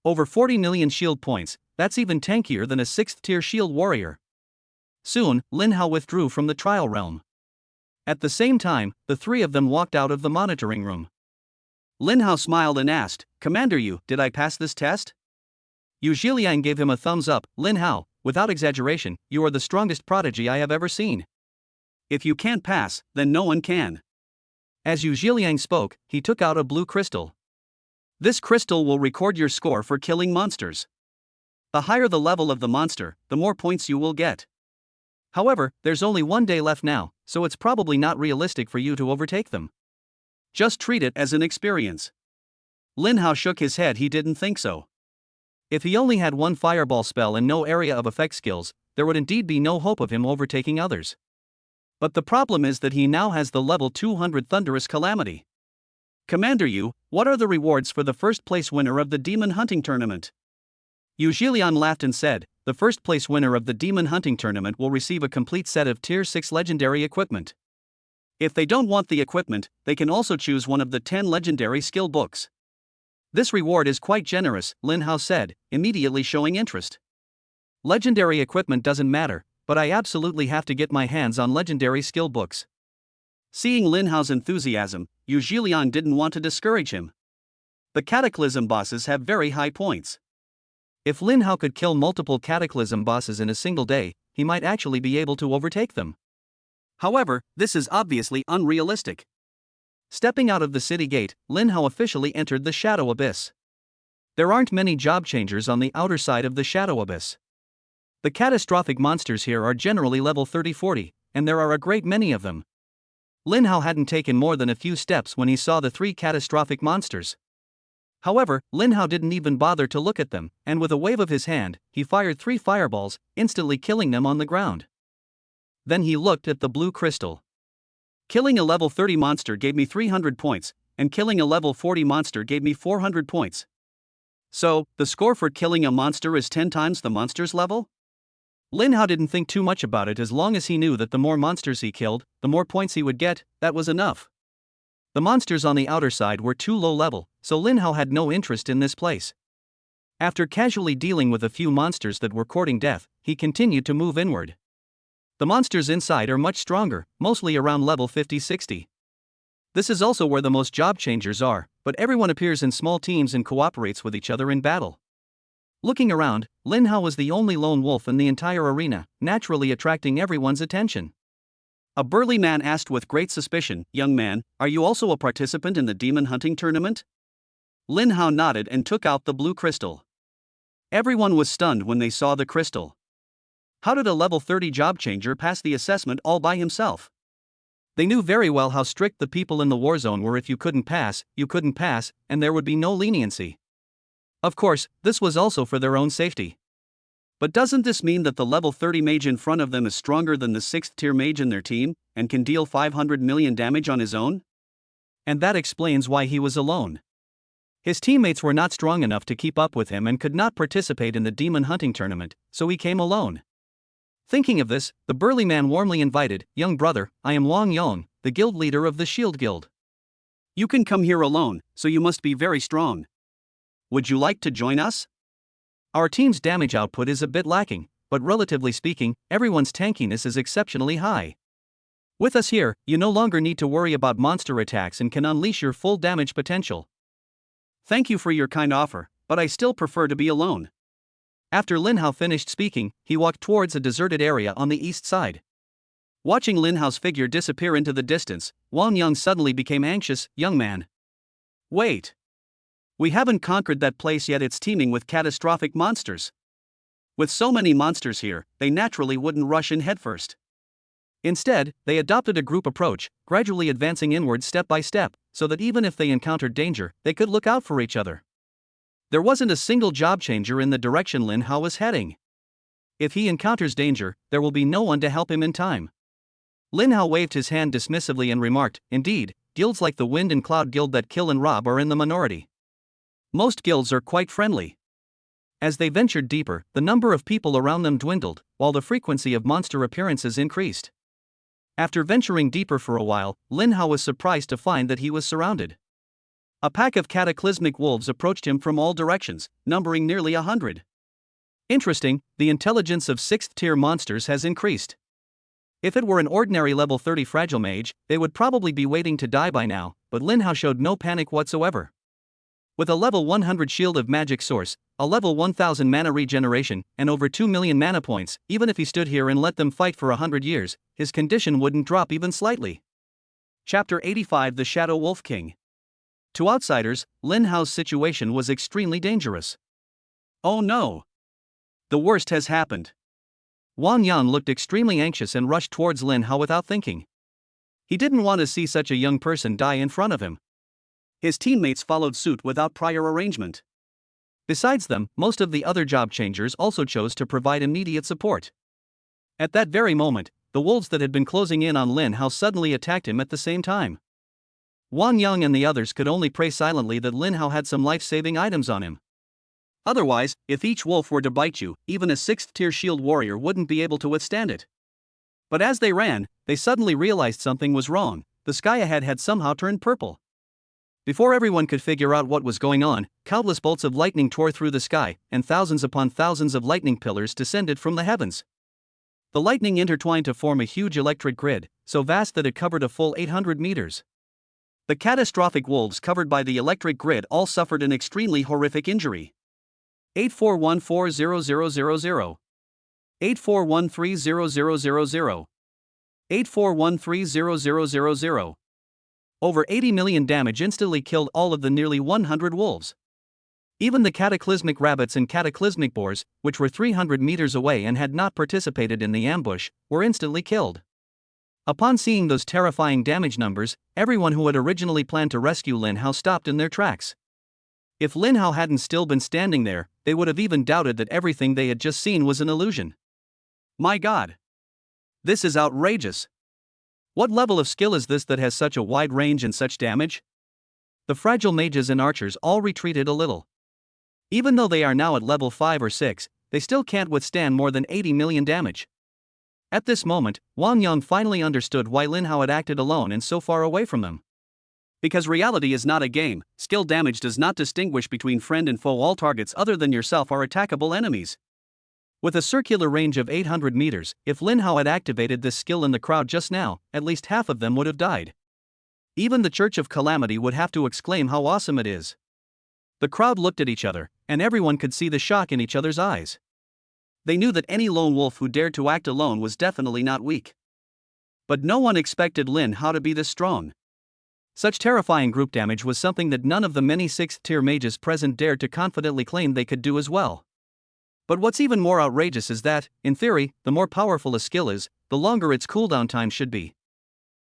Over 40 million shield points, that's even tankier than a 6th tier shield warrior. Soon, Lin Hao withdrew from the trial realm. At the same time, the 3 of them walked out of the monitoring room. Lin Hao smiled and asked, Commander Yu, did I pass this test? Yu Zhiliang gave him a thumbs up. Lin Hao, without exaggeration, you are the strongest prodigy I have ever seen. If you can't pass, then no one can. As Yu Zhiliang spoke, he took out a blue crystal. This crystal will record your score for killing monsters. The higher the level of the monster, the more points you will get. However, there's only 1 day left now, so it's probably not realistic for you to overtake them. Just treat it as an experience. Lin Hao shook his head. He didn't think so. If he only had 1 fireball spell and no area of effect skills, there would indeed be no hope of him overtaking others. But the problem is that he now has the level 200 Thunderous Calamity. Commander Yu, what are the rewards for the first place winner of the Demon Hunting Tournament? Yu Zhiliang laughed and said, the first place winner of the Demon Hunting Tournament will receive a complete set of Tier 6 legendary equipment. If they don't want the equipment, they can also choose one of the 10 legendary skill books. This reward is quite generous, Lin Hao said, immediately showing interest. Legendary equipment doesn't matter, but I absolutely have to get my hands on legendary skill books. Seeing Lin Hao's enthusiasm, Yu Zhiliang didn't want to discourage him. The Cataclysm bosses have very high points. If Lin Hao could kill multiple Cataclysm bosses in a single day, he might actually be able to overtake them. However, this is obviously unrealistic. Stepping out of the city gate, Lin Hao officially entered the Shadow Abyss. There aren't many job changers on the outer side of the Shadow Abyss. The catastrophic monsters here are generally level 30-40, and there are a great many of them. Lin Hao hadn't taken more than a few steps when he saw the 3 catastrophic monsters. However, Lin Hao didn't even bother to look at them, and with a wave of his hand, he fired 3 fireballs, instantly killing them on the ground. Then he looked at the blue crystal. Killing a level 30 monster gave me 300 points, and killing a level 40 monster gave me 400 points. So, the score for killing a monster is 10 times the monster's level? Lin Hao didn't think too much about it. As long as he knew that the more monsters he killed, the more points he would get, that was enough. The monsters on the outer side were too low level, so Lin Hao had no interest in this place. After casually dealing with a few monsters that were courting death, he continued to move inward. The monsters inside are much stronger, mostly around level 50-60. This is also where the most job changers are, but everyone appears in small teams and cooperates with each other in battle. Looking around, Lin Hao was the only lone wolf in the entire arena, naturally attracting everyone's attention. A burly man asked with great suspicion, young man, are you also a participant in the Demon Hunting Tournament? Lin Hao nodded and took out the blue crystal. Everyone was stunned when they saw the crystal. How did a level 30 job changer pass the assessment all by himself? They knew very well how strict the people in the war zone were. If you couldn't pass, and there would be no leniency. Of course, this was also for their own safety. But doesn't this mean that the level 30 mage in front of them is stronger than the 6th tier mage in their team, and can deal 500 million damage on his own? And that explains why he was alone. His teammates were not strong enough to keep up with him and could not participate in the Demon Hunting Tournament, so he came alone. Thinking of this, the burly man warmly invited, young brother, I am Wang Yong, the guild leader of the Shield Guild. You can come here alone, so you must be very strong. Would you like to join us? Our team's damage output is a bit lacking, but relatively speaking, everyone's tankiness is exceptionally high. With us here, you no longer need to worry about monster attacks and can unleash your full damage potential. Thank you for your kind offer, but I still prefer to be alone. After Lin Hao finished speaking, he walked towards a deserted area on the east side. Watching Lin Hao's figure disappear into the distance, Wang Yang suddenly became anxious. Young man. Wait. We haven't conquered that place yet. It's teeming with catastrophic monsters. With so many monsters here, they naturally wouldn't rush in headfirst. Instead, they adopted a group approach, gradually advancing inward step by step, so that even if they encountered danger, they could look out for each other. There wasn't a single job changer in the direction Lin Hao was heading. If he encounters danger, there will be no one to help him in time. Lin Hao waved his hand dismissively and remarked, indeed, guilds like the Wind and Cloud Guild that kill and rob are in the minority. Most guilds are quite friendly. As they ventured deeper, the number of people around them dwindled, while the frequency of monster appearances increased. After venturing deeper for a while, Lin Hao was surprised to find that he was surrounded. A pack of cataclysmic wolves approached him from all directions, numbering nearly 100. Interesting, the intelligence of 6th-tier monsters has increased. If it were an ordinary level 30 fragile mage, they would probably be waiting to die by now, but Lin Hao showed no panic whatsoever. With a level 100 shield of magic source, a level 1000 mana regeneration, and over 2 million mana points, even if he stood here and let them fight for 100 years, his condition wouldn't drop even slightly. Chapter 85 The Shadow Wolf King. To outsiders, Lin Hao's situation was extremely dangerous. Oh no! The worst has happened. Wang Yang looked extremely anxious and rushed towards Lin Hao without thinking. He didn't want to see such a young person die in front of him. His teammates followed suit without prior arrangement. Besides them, most of the other job changers also chose to provide immediate support. At that very moment, the wolves that had been closing in on Lin Hao suddenly attacked him at the same time. Wang Yang and the others could only pray silently that Lin Hao had some life-saving items on him. Otherwise, if each wolf were to bite you, even a 6th-tier shield warrior wouldn't be able to withstand it. But as they ran, they suddenly realized something was wrong. The sky ahead had somehow turned purple. Before everyone could figure out what was going on, countless bolts of lightning tore through the sky, and thousands upon thousands of lightning pillars descended from the heavens. The lightning intertwined to form a huge electric grid, so vast that it covered a full 800 meters. The catastrophic wolves covered by the electric grid all suffered an extremely horrific injury. 84140000 84130000 84130000 Over 80 million damage instantly killed all of the nearly 100 wolves. Even the cataclysmic rabbits and cataclysmic boars, which were 300 meters away and had not participated in the ambush, were instantly killed. Upon seeing those terrifying damage numbers, everyone who had originally planned to rescue Lin Hao stopped in their tracks. If Lin Hao hadn't still been standing there, they would have even doubted that everything they had just seen was an illusion. My God! This is outrageous! What level of skill is this that has such a wide range and such damage? The fragile mages and archers all retreated a little. Even though they are now at level 5 or 6, they still can't withstand more than 80 million damage. At this moment, Wang Yang finally understood why Lin Hao had acted alone and so far away from them. Because reality is not a game, skill damage does not distinguish between friend and foe. All targets other than yourself are attackable enemies. With a circular range of 800 meters, if Lin Hao had activated this skill in the crowd just now, at least half of them would have died. Even the Church of Calamity would have to exclaim how awesome it is. The crowd looked at each other, and everyone could see the shock in each other's eyes. They knew that any lone wolf who dared to act alone was definitely not weak. But no one expected Lin Hao to be this strong. Such terrifying group damage was something that none of the many 6th-tier mages present dared to confidently claim they could do as well. But what's even more outrageous is that, in theory, the more powerful a skill is, the longer its cooldown time should be.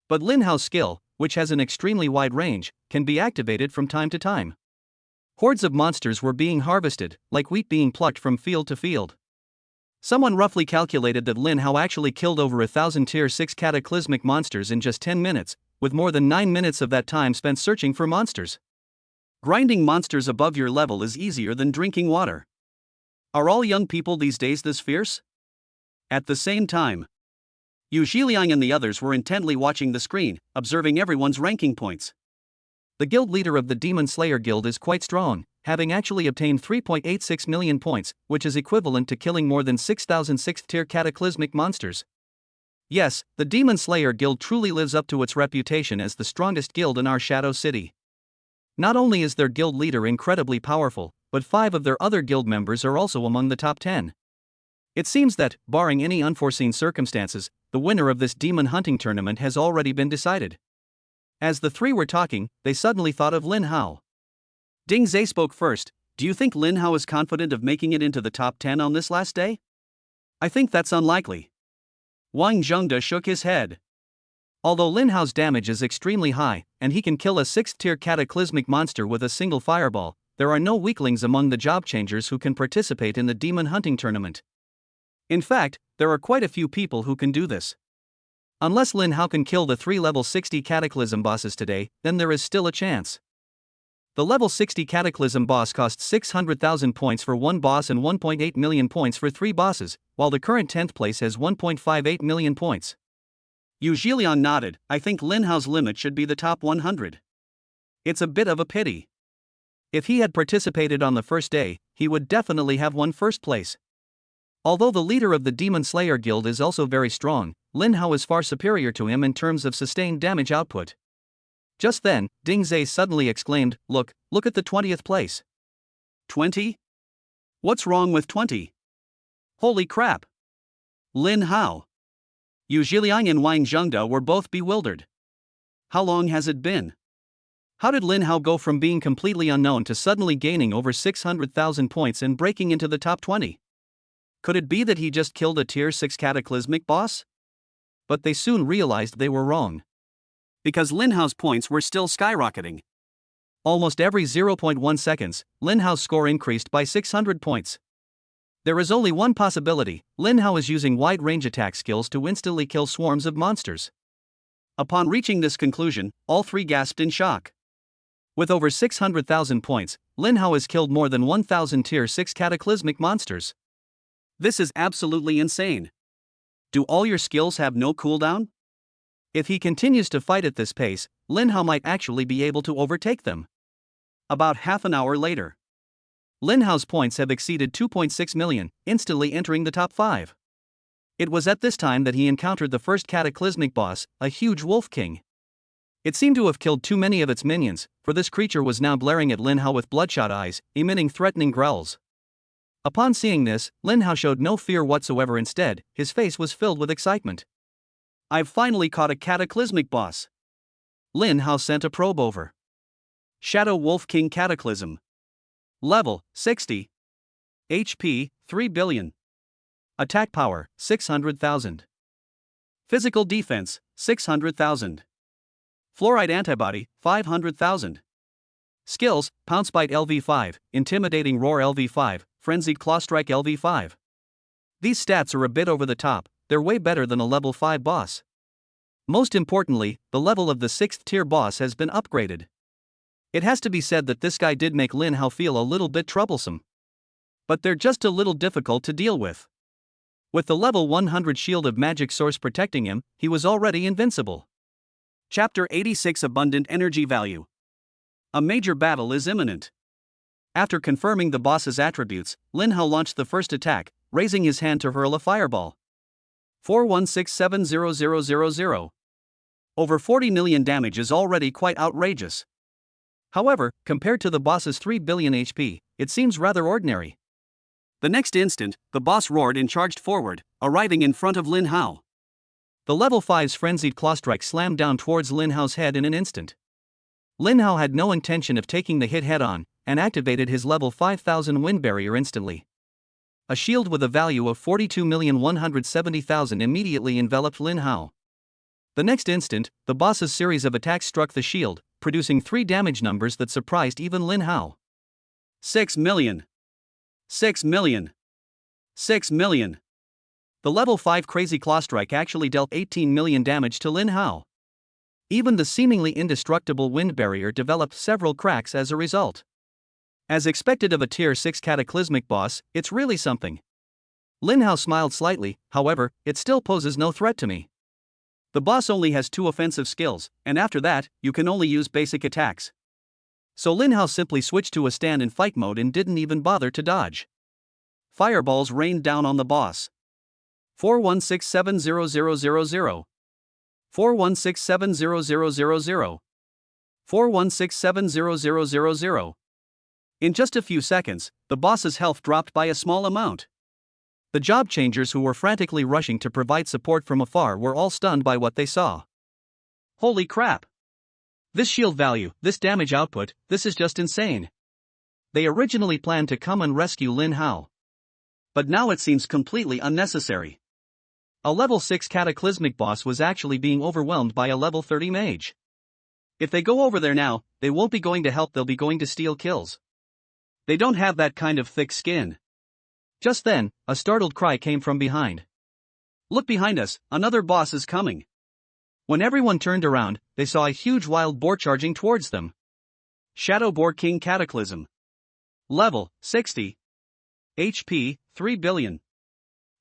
But Lin Hao's skill, which has an extremely wide range, can be activated from time to time. Hordes of monsters were being harvested, like wheat being plucked from field to field. Someone roughly calculated that Lin Hao actually killed over 1,000 tier 6 cataclysmic monsters in just 10 minutes, with more than 9 minutes of that time spent searching for monsters. Grinding monsters above your level is easier than drinking water. Are all young people these days this fierce? At the same time, Yu Zhiliang and the others were intently watching the screen, observing everyone's ranking points. The guild leader of the Demon Slayer Guild is quite strong, having actually obtained 3.86 million points, which is equivalent to killing more than 6,000 6th-tier cataclysmic monsters. Yes, the Demon Slayer Guild truly lives up to its reputation as the strongest guild in our Shadow City. Not only is their guild leader incredibly powerful, but 5 of their other guild members are also among the top 10. It seems that, barring any unforeseen circumstances, the winner of this demon hunting tournament has already been decided. As the three were talking, they suddenly thought of Lin Hao. Ding Zai spoke first. Do you think Lin Hao is confident of making it into the top 10 on this last day? I think that's unlikely. Wang Zhengde shook his head. Although Lin Hao's damage is extremely high, and he can kill a 6th-tier cataclysmic monster with a single fireball, there are no weaklings among the job changers who can participate in the demon hunting tournament. In fact, there are quite a few people who can do this. Unless Lin Hao can kill the 3 level 60 cataclysm bosses today, then there is still a chance. The level 60 cataclysm boss costs 600,000 points for 1 boss and 1.8 million points for 3 bosses, while the current 10th place has 1.58 million points. Yu Zhiliang nodded. I think Lin Hao's limit should be the top 100. It's a bit of a pity. If he had participated on the first day, he would definitely have won first place. Although the leader of the Demon Slayer Guild is also very strong, Lin Hao is far superior to him in terms of sustained damage output. Just then, Ding Zai suddenly exclaimed, Look at the 20th place. 20? What's wrong with 20? Holy crap! Lin Hao. Yu Zhiliang and Wang Zhengde were both bewildered. How long has it been? How did Lin Hao go from being completely unknown to suddenly gaining over 600,000 points and breaking into the top 20? Could it be that he just killed a tier 6 cataclysmic boss? But they soon realized they were wrong. Because Lin Hao's points were still skyrocketing. Almost every 0.1 seconds, Lin Hao's score increased by 600 points. There is only one possibility: Lin Hao is using wide-range attack skills to instantly kill swarms of monsters. Upon reaching this conclusion, all three gasped in shock. With over 600,000 points, Lin Hao has killed more than 1,000 tier 6 cataclysmic monsters. This is absolutely insane. Do all your skills have no cooldown? If he continues to fight at this pace, Lin Hao might actually be able to overtake them. About half an hour later, Lin Hao's points have exceeded 2.6 million, instantly entering the top 5. It was at this time that he encountered the first cataclysmic boss, a huge wolf king. It seemed to have killed too many of its minions, for this creature was now glaring at Lin Hao with bloodshot eyes, emitting threatening growls. Upon seeing this, Lin Hao showed no fear whatsoever. Instead, his face was filled with excitement. I've finally caught a cataclysmic boss. Lin Hao sent a probe over. Shadow Wolf King Cataclysm. Level 60. HP 3 billion. Attack power 600,000. Physical defense 600,000. Fluoride antibody 500,000. Skills: Pounce Bite LV5, Intimidating Roar LV5, Frenzied Claw Strike LV5. These stats are a bit over the top. They're way better than a level 5 boss. Most importantly, the level of the 6th tier boss has been upgraded. It has to be said that this guy did make Lin Hao feel a little bit troublesome. But they're just a little difficult to deal with. With the level 100 Shield of Magic Source protecting him, he was already invincible. Chapter 86: Abundant Energy Value. A major battle is imminent. After confirming the boss's attributes, Lin Hao launched the first attack, raising his hand to hurl a fireball. 41670000. Over 40 million damage is already quite outrageous. However, compared to the boss's 3 billion HP, it seems rather ordinary. The next instant, the boss roared and charged forward, arriving in front of Lin Hao. The level 5's Frenzied Claw Strike slammed down towards Lin Hao's head in an instant. Lin Hao had no intention of taking the hit head-on, and activated his level 5000 wind barrier instantly. A shield with a value of 42,170,000 immediately enveloped Lin Hao. The next instant, the boss's series of attacks struck the shield, producing 3 damage numbers that surprised even Lin Hao. 6 million. 6 million. 6 million. The level 5 Crazy Claw Strike actually dealt 18 million damage to Lin Hao. Even the seemingly indestructible wind barrier developed several cracks as a result. As expected of a tier 6 cataclysmic boss, it's really something. Lin Hao smiled slightly. However, it still poses no threat to me. The boss only has 2 offensive skills, and after that, you can only use basic attacks. So Lin Hao simply switched to a stand and fight mode and didn't even bother to dodge. Fireballs rained down on the boss. 41670000. 41670000. 41670000. In just a few seconds, the boss's health dropped by a small amount. The job changers who were frantically rushing to provide support from afar were all stunned by what they saw. Holy crap! This shield value, this damage output, this is just insane. They originally planned to come and rescue Lin Hao. But now it seems completely unnecessary. A level 6 cataclysmic boss was actually being overwhelmed by a level 30 mage. If they go over there now, they won't be going to help, they'll be going to steal kills. They don't have that kind of thick skin. Just then, a startled cry came from behind. Look behind us, another boss is coming. When everyone turned around, they saw a huge wild boar charging towards them. Shadow Boar King Cataclysm. Level, 60. HP, 3 billion.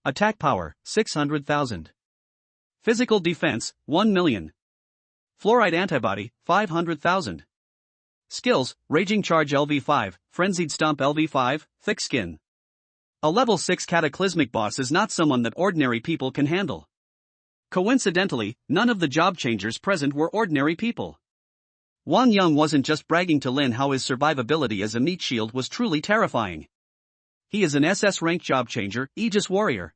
Attack power, 600,000. Physical defense, 1 million. Fluoride antibody, 500,000. Skills, Raging Charge LV5, Frenzied Stomp LV5, Thick Skin. A level 6 cataclysmic boss is not someone that ordinary people can handle. Coincidentally, none of the job changers present were ordinary people. Wang Yang wasn't just bragging to Lin how his survivability as a meat shield was truly terrifying. He is an SS rank job changer, Aegis Warrior.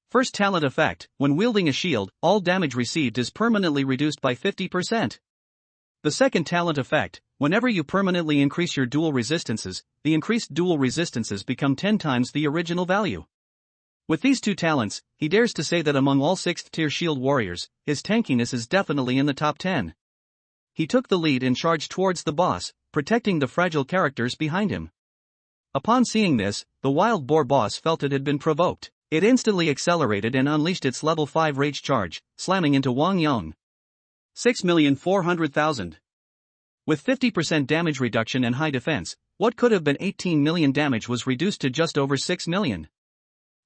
First talent effect, when wielding a shield, all damage received is permanently reduced by 50%. The second talent effect, whenever you permanently increase your dual resistances, the increased dual resistances become 10 times the original value. With these two talents, he dares to say that among all 6th tier shield warriors, his tankiness is definitely in the top 10. He took the lead and charged towards the boss, protecting the fragile characters behind him. Upon seeing this, the wild boar boss felt it had been provoked. It instantly accelerated and unleashed its level 5 rage charge, slamming into Wang Yang. 6,400,000. With 50% damage reduction and high defense, what could have been 18 million damage was reduced to just over 6 million.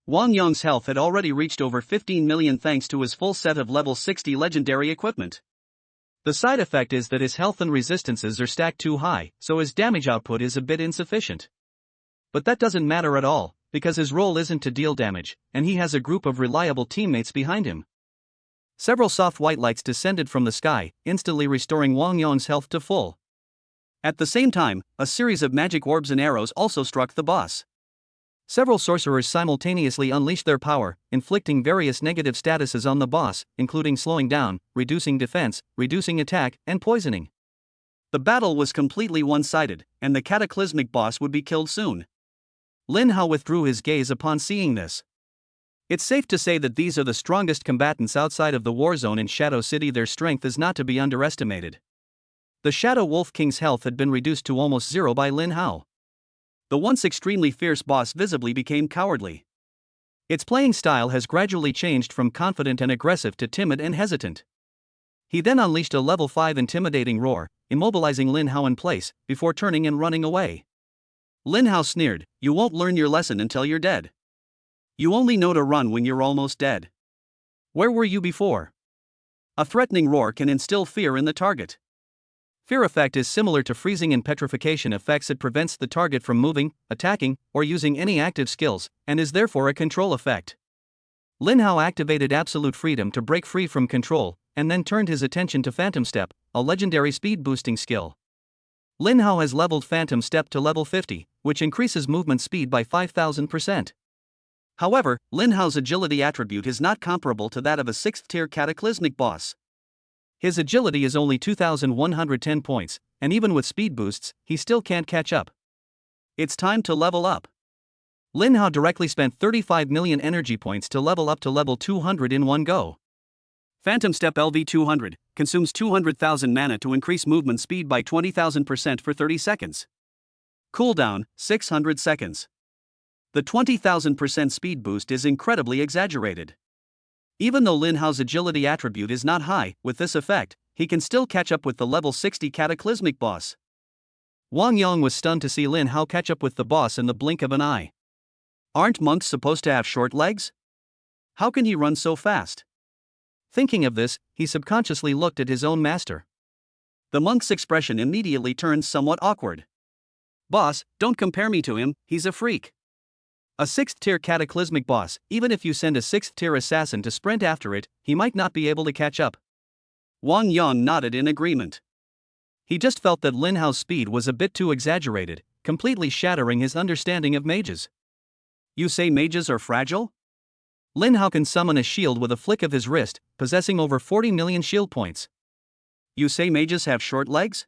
Wang Yang's health had already reached over 15 million thanks to his full set of level 60 legendary equipment. The side effect is that his health and resistances are stacked too high, so his damage output is a bit insufficient. But that doesn't matter at all, because his role isn't to deal damage, and he has a group of reliable teammates behind him. Several soft white lights descended from the sky, instantly restoring Wang Yang's health to full. At the same time, a series of magic orbs and arrows also struck the boss. Several sorcerers simultaneously unleashed their power, inflicting various negative statuses on the boss, including slowing down, reducing defense, reducing attack, and poisoning. The battle was completely one-sided, and the cataclysmic boss would be killed soon. Lin Hao withdrew his gaze upon seeing this. It's safe to say that these are the strongest combatants outside of the war zone in Shadow City. Their strength is not to be underestimated. The Shadow Wolf King's health had been reduced to almost zero by Lin Hao. The once extremely fierce boss visibly became cowardly. Its playing style has gradually changed from confident and aggressive to timid and hesitant. He then unleashed a level 5 intimidating roar, immobilizing Lin Hao in place, before turning and running away. Lin Hao sneered, "You won't learn your lesson until you're dead. You only know to run when you're almost dead. Where were you before?" A threatening roar can instill fear in the target. Fear effect is similar to freezing and petrification effects. It prevents the target from moving, attacking, or using any active skills, and is therefore a control effect. Lin Hao activated absolute freedom to break free from control, and then turned his attention to Phantom Step, a legendary speed boosting skill. Lin Hao has leveled Phantom Step to level 50, which increases movement speed by 5,000%. However, Lin Hao's agility attribute is not comparable to that of a 6th tier cataclysmic boss. His agility is only 2,110 points, and even with speed boosts, he still can't catch up. It's time to level up. Lin Hao directly spent 35 million energy points to level up to level 200 in one go. Phantom Step LV200 consumes 200,000 mana to increase movement speed by 20,000% for 30 seconds. Cooldown, 600 seconds. The 20,000% speed boost is incredibly exaggerated. Even though Lin Hao's agility attribute is not high, with this effect, he can still catch up with the level 60 cataclysmic boss. Wang Yang was stunned to see Lin Hao catch up with the boss in the blink of an eye. Aren't monks supposed to have short legs? How can he run so fast? Thinking of this, he subconsciously looked at his own master. The monk's expression immediately turned somewhat awkward. "Boss, don't compare me to him, he's a freak. A 6th tier cataclysmic boss, even if you send a 6th tier assassin to sprint after it, he might not be able to catch up." Wang Yang nodded in agreement. He just felt that Lin Hao's speed was a bit too exaggerated, completely shattering his understanding of mages. You say mages are fragile? Lin Hao can summon a shield with a flick of his wrist, possessing over 40 million shield points. You say mages have short legs?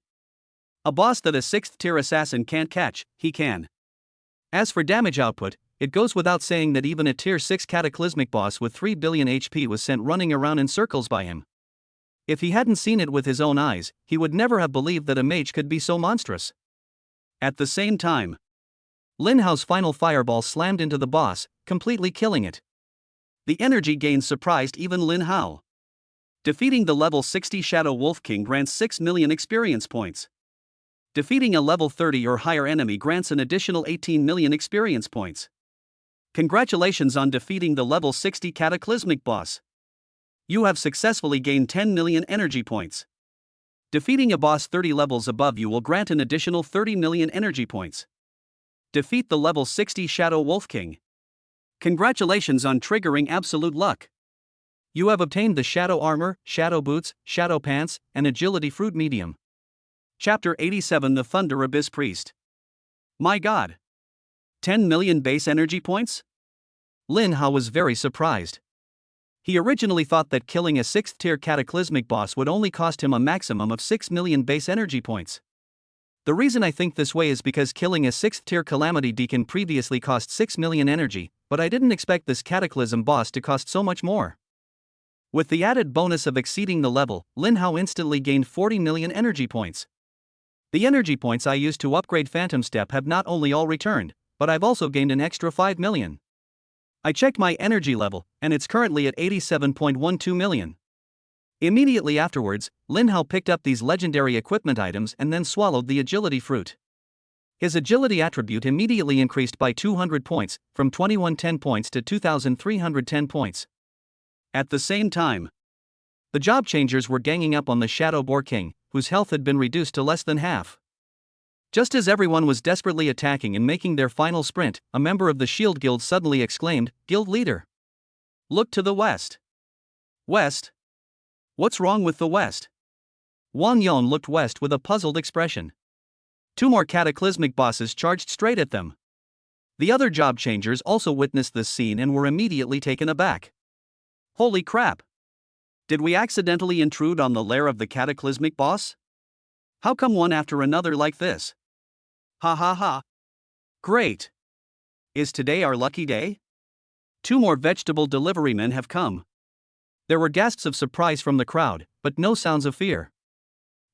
A boss that a 6th tier assassin can't catch, he can. As for damage output, it goes without saying that even a tier 6 cataclysmic boss with 3 billion HP was sent running around in circles by him. If he hadn't seen it with his own eyes, he would never have believed that a mage could be so monstrous. At the same time, Lin Hao's final fireball slammed into the boss, completely killing it. The energy gain surprised even Lin Hao. Defeating the level 60 Shadow Wolf King grants 6 million experience points. Defeating a level 30 or higher enemy grants an additional 18 million experience points. Congratulations on defeating the level 60 cataclysmic boss. You have successfully gained 10 million energy points. Defeating a boss 30 levels above you will grant an additional 30 million energy points. Defeat the level 60 Shadow Wolf King. Congratulations on triggering absolute luck. You have obtained the Shadow Armor, Shadow Boots, Shadow Pants, and Agility Fruit Medium. Chapter 87 The Thunder Abyss Priest. My god! 10 million base energy points? Lin Hao was very surprised. He originally thought that killing a 6th tier cataclysmic boss would only cost him a maximum of 6 million base energy points. The reason I think this way is because killing a 6th tier Calamity Deacon previously cost 6 million energy, but I didn't expect this cataclysm boss to cost so much more. With the added bonus of exceeding the level, Lin Hao instantly gained 40 million energy points. The energy points I used to upgrade Phantom Step have not only all returned, but I've also gained an extra 5 million. I checked my energy level, and it's currently at 87.12 million. Immediately afterwards, Lin Hao picked up these legendary equipment items and then swallowed the agility fruit. His agility attribute immediately increased by 200 points, from 2110 points to 2310 points. At the same time, the job changers were ganging up on the Shadow Boar King, whose health had been reduced to less than half. Just as everyone was desperately attacking and making their final sprint, a member of the Shield Guild suddenly exclaimed, "Guild leader! Look to the west." West? What's wrong with the west? Wang Yon looked west with a puzzled expression. 2 more cataclysmic bosses charged straight at them. The other job changers also witnessed this scene and were immediately taken aback. Holy crap! Did we accidentally intrude on the lair of the cataclysmic boss? How come one after another like this? Ha ha ha. Great! Is today our lucky day? 2 more vegetable delivery men have come. There were gasps of surprise from the crowd, but no sounds of fear.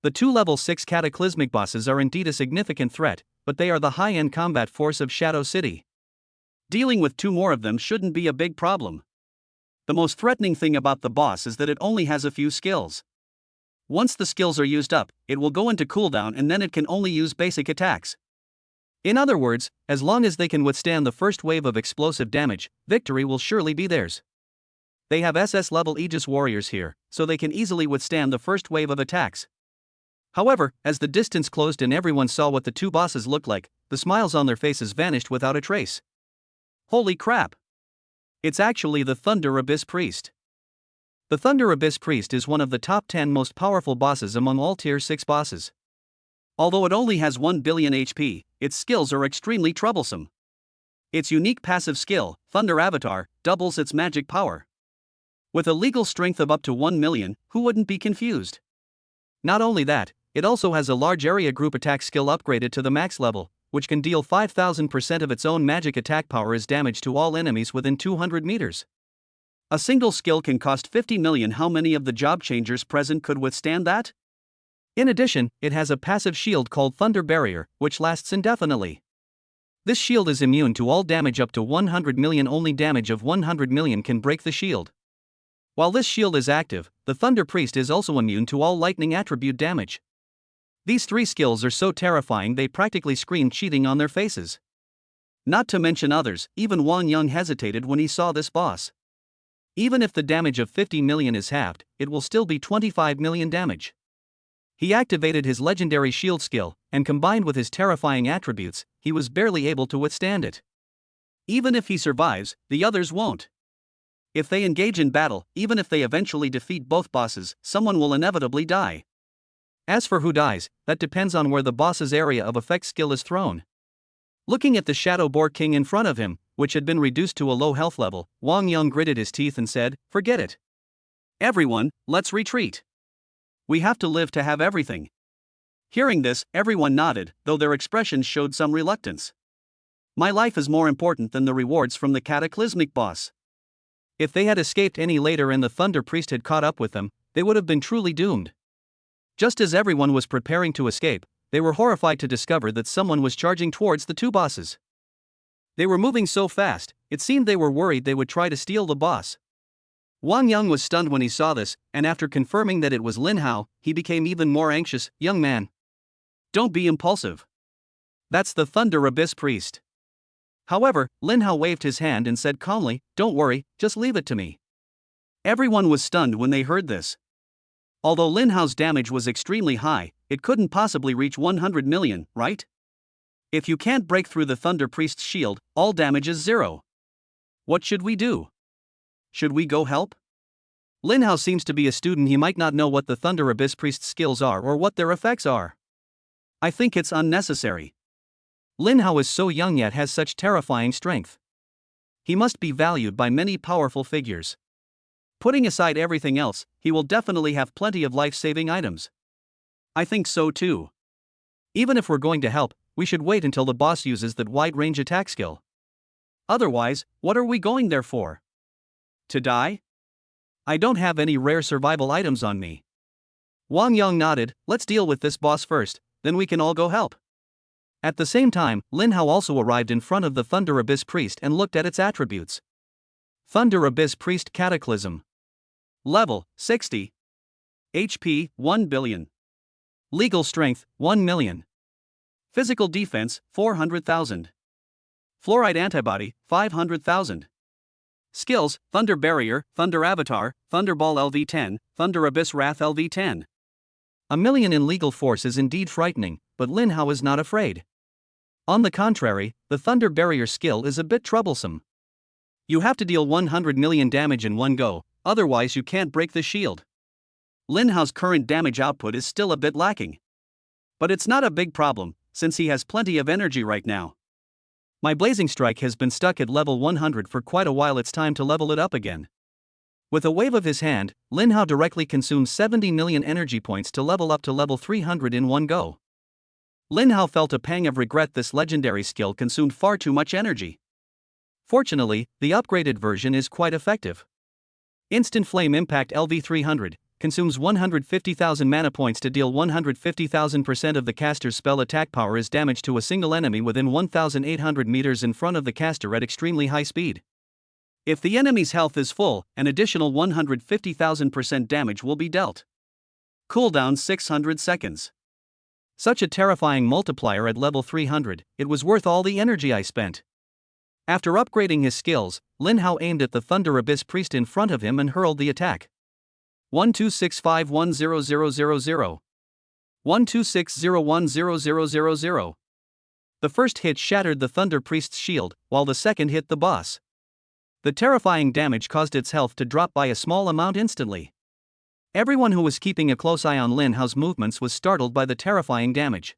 The 2 level 6 cataclysmic bosses are indeed a significant threat, but they are the high-end combat force of Shadow City. Dealing with 2 more of them shouldn't be a big problem. The most threatening thing about the boss is that it only has a few skills. Once the skills are used up, it will go into cooldown and then it can only use basic attacks. In other words, as long as they can withstand the first wave of explosive damage, victory will surely be theirs. They have SS level Aegis warriors here, so they can easily withstand the first wave of attacks. However, as the distance closed and everyone saw what the 2 bosses looked like, the smiles on their faces vanished without a trace. Holy crap! It's actually the Thunder Abyss Priest. The Thunder Abyss Priest is one of the top 10 most powerful bosses among all tier 6 bosses. Although it only has 1 billion HP, its skills are extremely troublesome. Its unique passive skill, Thunder Avatar, doubles its magic power. With a legal strength of up to 1 million, who wouldn't be confused? Not only that, it also has a large area group attack skill upgraded to the max level, which can deal 5000% of its own magic attack power as damage to all enemies within 200 meters. A single skill can cost 50 million. How many of the job changers present could withstand that? In addition, it has a passive shield called Thunder Barrier, which lasts indefinitely. This shield is immune to all damage up to 100 million. Only damage of 100 million can break the shield. While this shield is active, the Thunder Priest is also immune to all lightning attribute damage. These 3 skills are so terrifying they practically scream cheating on their faces. Not to mention others, even Wang Yang hesitated when he saw this boss. Even if the damage of 50 million is halved, it will still be 25 million damage. He activated his legendary shield skill, and combined with his terrifying attributes, he was barely able to withstand it. Even if he survives, the others won't. If they engage in battle, even if they eventually defeat both bosses, someone will inevitably die. As for who dies, that depends on where the boss's area of effect skill is thrown. Looking at the Shadow Boar King in front of him, which had been reduced to a low health level, Wang Yung gritted his teeth and said, "Forget it. Everyone, let's retreat. We have to live to have everything." Hearing this, everyone nodded, though their expressions showed some reluctance. My life is more important than the rewards from the cataclysmic boss. If they had escaped any later and the Thunder Priest had caught up with them, they would have been truly doomed. Just as everyone was preparing to escape, they were horrified to discover that someone was charging towards the two bosses. They were moving so fast, it seemed they were worried they would try to steal the boss. Wang Yung was stunned when he saw this, and after confirming that it was Lin Hao, he became even more anxious. "Young man, don't be impulsive. That's the Thunder Abyss Priest." However, Lin Hao waved his hand and said calmly, "Don't worry, just leave it to me." Everyone was stunned when they heard this. Although Lin Hao's damage was extremely high, it couldn't possibly reach 100 million, right? If you can't break through the Thunder Priest's shield, all damage is 0. What should we do? Should we go help? Lin Hao seems to be a student. He might not know what the Thunder Abyss Priest's skills are or what their effects are. I think it's unnecessary. Lin Hao is so young yet has such terrifying strength. He must be valued by many powerful figures. Putting aside everything else, he will definitely have plenty of life-saving items. I think so too. Even if we're going to help, we should wait until the boss uses that wide-range attack skill. Otherwise, what are we going there for? To die? I don't have any rare survival items on me. Wang Yung nodded. "Let's deal with this boss first, then we can all go help." At the same time, Lin Hao also arrived in front of the Thunder Abyss Priest and looked at its attributes. Thunder Abyss Priest Cataclysm. Level 60. HP 1 billion. Legal Strength 1 million. Physical Defense 400,000. Fluoride Antibody 500,000. Skills: Thunder Barrier, Thunder Avatar, Thunderball LV10, Thunder Abyss Wrath LV10. 1 million in legal force is indeed frightening, but Lin Hao is not afraid. On the contrary, the Thunder Barrier skill is a bit troublesome. You have to deal 100 million damage in one go, otherwise you can't break the shield. Lin Hao's current damage output is still a bit lacking. But it's not a big problem, since he has plenty of energy right now. My Blazing Strike has been stuck at level 100 for quite a while. It's time to level it up again. With a wave of his hand, Lin Hao directly consumes 70 million energy points to level up to level 300 in one go. Lin Hao felt a pang of regret. This legendary skill consumed far too much energy. Fortunately, the upgraded version is quite effective. Instant Flame Impact LV300 consumes 150,000 mana points to deal 150,000% of the caster's spell attack power as damage to a single enemy within 1,800 meters in front of the caster at extremely high speed. If the enemy's health is full, an additional 150,000% damage will be dealt. Cooldown 600 seconds. Such a terrifying multiplier at level 300, it was worth all the energy I spent. After upgrading his skills, Lin Hao aimed at the Thunder Abyss Priest in front of him and hurled the attack. 126510000. 126010000. The first hit shattered the Thunder Priest's shield, while the second hit the boss. The terrifying damage caused its health to drop by a small amount instantly. Everyone who was keeping a close eye on Lin Hao's movements was startled by the terrifying damage.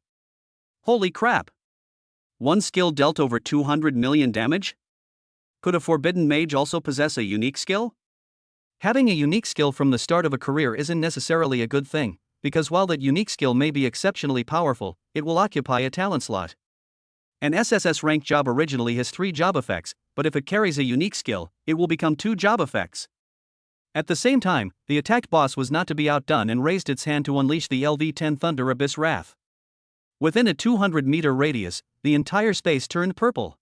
Holy crap! One skill dealt over 200 million damage? Could a forbidden mage also possess a unique skill? Having a unique skill from the start of a career isn't necessarily a good thing, because while that unique skill may be exceptionally powerful, it will occupy a talent slot. An SSS rank job originally has 3 job effects, but if it carries a unique skill, it will become 2 job effects. At the same time, the attacked boss was not to be outdone and raised its hand to unleash the LV10 Thunder Abyss Wrath. Within a 200-meter radius, the entire space turned purple.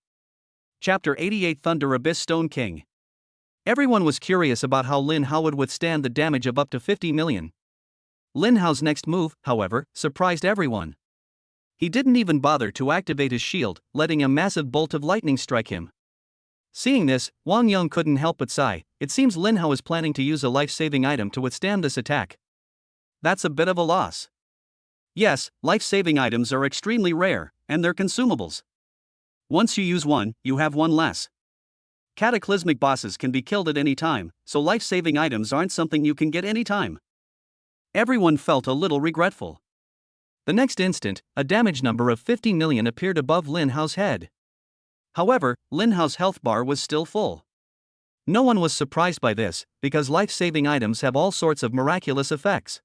Chapter 88 Thunder Abyss Stone King. Everyone was curious about how Lin Hao would withstand the damage of up to 50 million. Lin Hao's next move, however, surprised everyone. He didn't even bother to activate his shield, letting a massive bolt of lightning strike him. Seeing this, Wang Yung couldn't help but sigh. It seems Lin Hao is planning to use a life-saving item to withstand this attack. That's a bit of a loss. Yes, life-saving items are extremely rare, and they're consumables. Once you use one, you have one less. Cataclysmic bosses can be killed at any time, so life-saving items aren't something you can get anytime. Everyone felt a little regretful. The next instant, a damage number of 50 million appeared above Lin Hao's head. However, Lin Hao's health bar was still full. No one was surprised by this, because life-saving items have all sorts of miraculous effects.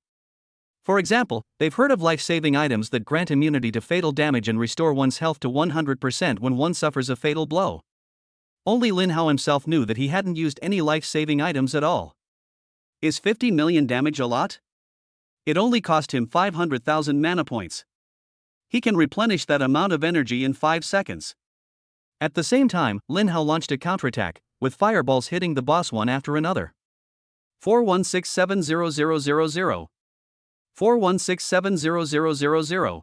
For example, they've heard of life-saving items that grant immunity to fatal damage and restore one's health to 100% when one suffers a fatal blow. Only Lin Hao himself knew that he hadn't used any life-saving items at all. Is 50 million damage a lot? It only cost him 500,000 mana points. He can replenish that amount of energy in 5 seconds. At the same time, Lin Hao launched a counterattack, with fireballs hitting the boss one after another. 41670000 41670000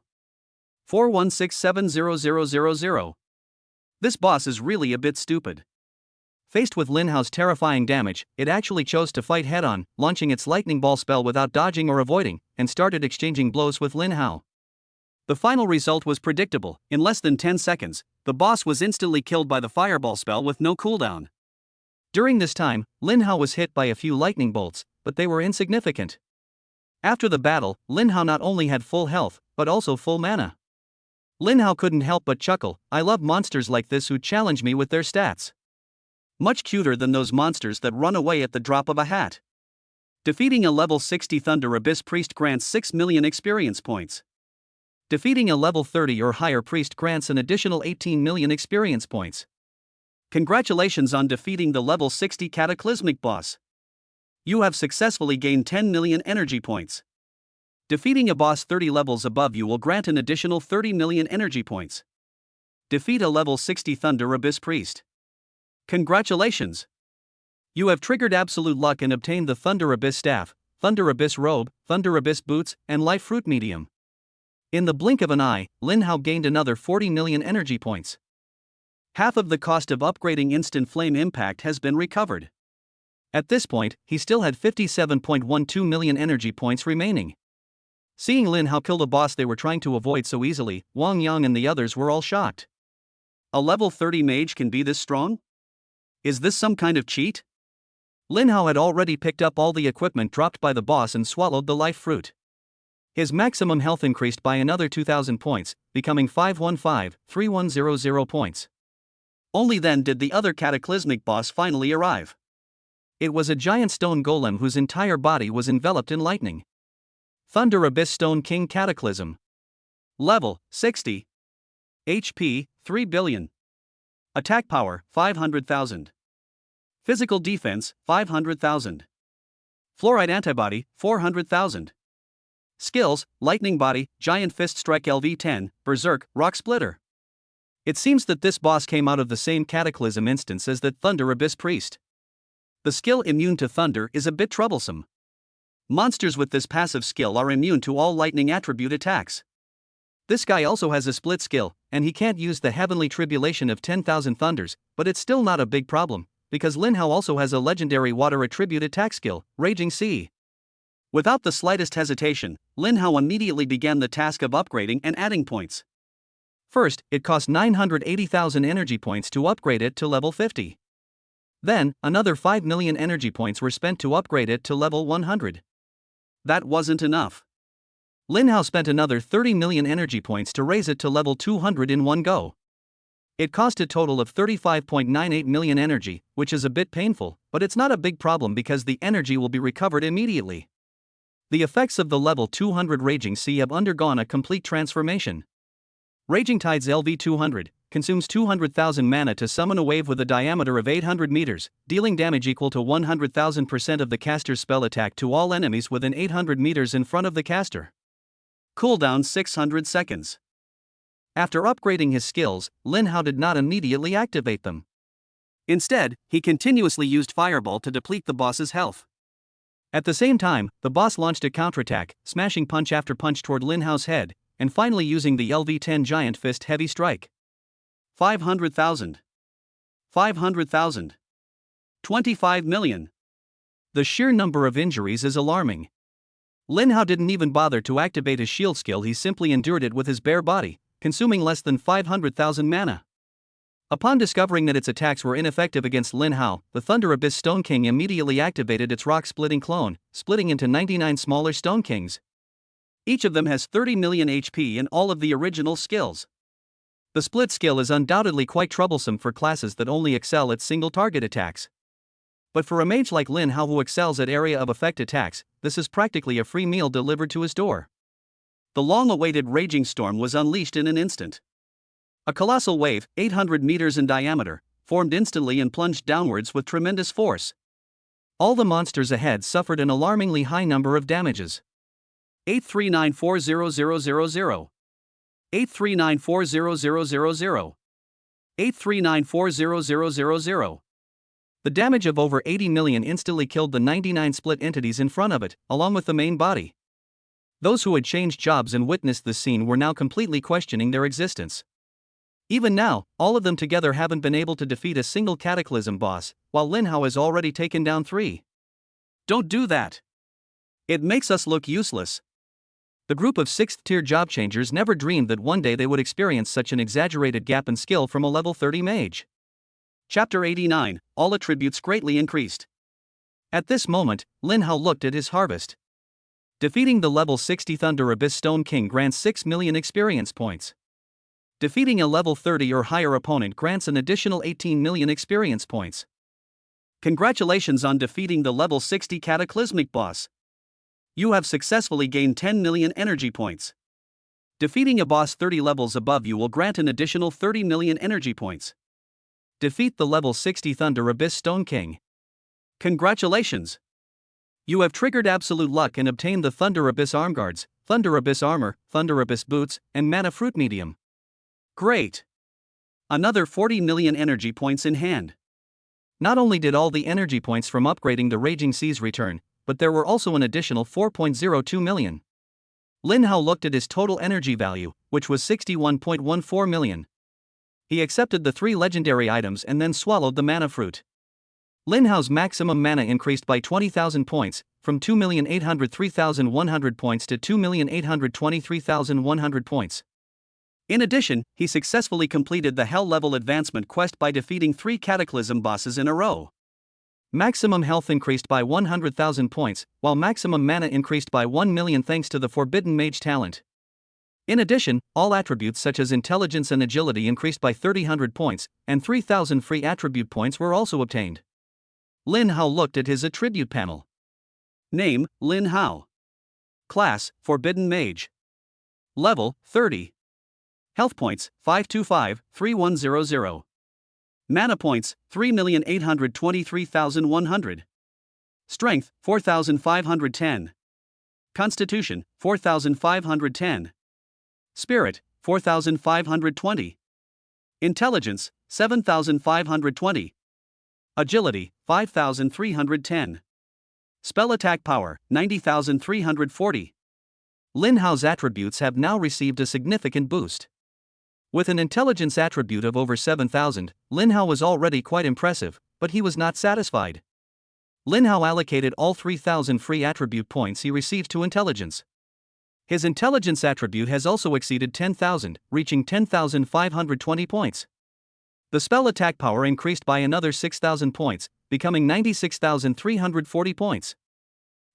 41670000. This boss is really a bit stupid. Faced with Lin Hao's terrifying damage, it actually chose to fight head-on, launching its lightning ball spell without dodging or avoiding, and started exchanging blows with Lin Hao. The final result was predictable. In less than 10 seconds, the boss was instantly killed by the fireball spell with no cooldown. During this time, Lin Hao was hit by a few lightning bolts, but they were insignificant. After the battle, Lin Hao not only had full health, but also full mana. Lin Hao couldn't help but chuckle. I love monsters like this who challenge me with their stats. Much cuter than those monsters that run away at the drop of a hat. Defeating a level 60 Thunder Abyss Priest grants 6 million experience points. Defeating a level 30 or higher Priest grants an additional 18 million experience points. Congratulations on defeating the level 60 Cataclysmic boss. You have successfully gained 10 million energy points. Defeating a boss 30 levels above you will grant an additional 30 million energy points. Defeat a level 60 Thunder Abyss Priest. Congratulations! You have triggered absolute luck and obtained the Thunder Abyss Staff, Thunder Abyss Robe, Thunder Abyss Boots, and Life Fruit Medium. In the blink of an eye, Lin Hao gained another 40 million energy points. Half of the cost of upgrading Instant Flame Impact has been recovered. At this point, he still had 57.12 million energy points remaining. Seeing Lin Hao kill the boss they were trying to avoid so easily, Wang Yang and the others were all shocked. A level 30 mage can be this strong? Is this some kind of cheat? Lin Hao had already picked up all the equipment dropped by the boss and swallowed the life fruit. His maximum health increased by another 2,000 points, becoming 515,3100 points. Only then did the other cataclysmic boss finally arrive. It was a giant stone golem whose entire body was enveloped in lightning. Thunder Abyss Stone King Cataclysm. Level 60. HP 3 billion. Attack power 500,000. Physical defense 500,000. Fluoride antibody 400,000. Skills: Lightning Body, Giant Fist Strike LV10, Berserk, Rock Splitter. It seems that this boss came out of the same Cataclysm instance as that Thunder Abyss Priest. The skill immune to thunder is a bit troublesome. Monsters with this passive skill are immune to all lightning attribute attacks. This guy also has a split skill, and he can't use the Heavenly Tribulation of 10,000 Thunders, but it's still not a big problem, because Lin Hao also has a legendary water attribute attack skill, Raging Sea. Without the slightest hesitation, Lin Hao immediately began the task of upgrading and adding points. First, it cost 980,000 energy points to upgrade it to level 50. Then, another 5 million energy points were spent to upgrade it to level 100. That wasn't enough. Lin Hao spent another 30 million energy points to raise it to level 200 in one go. It cost a total of 35.98 million energy, which is a bit painful, but it's not a big problem because the energy will be recovered immediately. The effects of the level 200 Raging Sea have undergone a complete transformation. Raging Tides LV200 consumes 200,000 mana to summon a wave with a diameter of 800 meters, dealing damage equal to 100,000% of the caster's spell attack to all enemies within 800 meters in front of the caster. Cooldown 600 seconds. After upgrading his skills, Lin Hao did not immediately activate them. Instead, he continuously used Fireball to deplete the boss's health. At the same time, the boss launched a counterattack, smashing punch after punch toward Lin Hao's head, and finally using the LV10 Giant Fist Heavy Strike. 500,000. 500,000. 25 million. The sheer number of injuries is alarming. Lin Hao didn't even bother to activate his shield skill, he simply endured it with his bare body, consuming less than 500,000 mana. Upon discovering that its attacks were ineffective against Lin Hao, the Thunder Abyss Stone King immediately activated its rock-splitting clone, splitting into 99 smaller Stone Kings. Each of them has 30 million HP and all of the original skills. The split skill is undoubtedly quite troublesome for classes that only excel at single target attacks. But for a mage like Lin Hao who excels at area of effect attacks, this is practically a free meal delivered to his door. The long-awaited Raging Storm was unleashed in an instant. A colossal wave, 800 meters in diameter, formed instantly and plunged downwards with tremendous force. All the monsters ahead suffered an alarmingly high number of damages. 8394000. 8394000. 8394000. The damage of over 80 million instantly killed the 99 split entities in front of it, along with the main body. Those who had changed jobs and witnessed this scene were now completely questioning their existence. Even now, all of them together haven't been able to defeat a single Cataclysm boss, while Lin Hao has already taken down 3. Don't do that. It makes us look useless. The group of 6th tier job changers never dreamed that one day they would experience such an exaggerated gap in skill from a level 30 mage. Chapter 89, all attributes greatly increased. At this moment, Lin Hao looked at his harvest. Defeating the level 60 Thunder Abyss Stone King grants 6 million experience points. Defeating a level 30 or higher opponent grants an additional 18 million experience points. Congratulations on defeating the level 60 Cataclysmic boss. You have successfully gained 10 million energy points. Defeating a boss 30 levels above you will grant an additional 30 million energy points. Defeat the level 60 Thunder Abyss Stone King. Congratulations! You have triggered absolute luck and obtained the Thunder Abyss Arm Guards, Thunder Abyss Armor, Thunder Abyss Boots, and Mana Fruit Medium. Great! Another 40 million energy points in hand. Not only did all the energy points from upgrading the Raging Seas return, but there were also an additional 4.02 million. Lin Hao looked at his total energy value, which was 61.14 million. He accepted the 3 legendary items and then swallowed the mana fruit. Lin Hao's maximum mana increased by 20,000 points, from 2,803,100 points to 2,823,100 points. In addition, he successfully completed the Hell Level Advancement quest by defeating 3 Cataclysm bosses in a row. Maximum health increased by 100,000 points, while maximum mana increased by 1 million thanks to the Forbidden Mage talent. In addition, all attributes such as intelligence and agility increased by 300 points, and 3,000 free attribute points were also obtained. Lin Hao looked at his attribute panel. Name, Lin Hao. Class, Forbidden Mage. Level, 30. Health points, 525,3100. Mana points, 3,823,100. Strength, 4,510. Constitution, 4,510. Spirit, 4,520. Intelligence, 7,520. Agility, 5,310. Spell attack power, 90,340. Lin Hao's attributes have now received a significant boost. With an intelligence attribute of over 7,000, Lin Hao was already quite impressive, but he was not satisfied. Lin Hao allocated all 3,000 free attribute points he received to intelligence. His intelligence attribute has also exceeded 10,000, reaching 10,520 points. The spell attack power increased by another 6,000 points, becoming 96,340 points.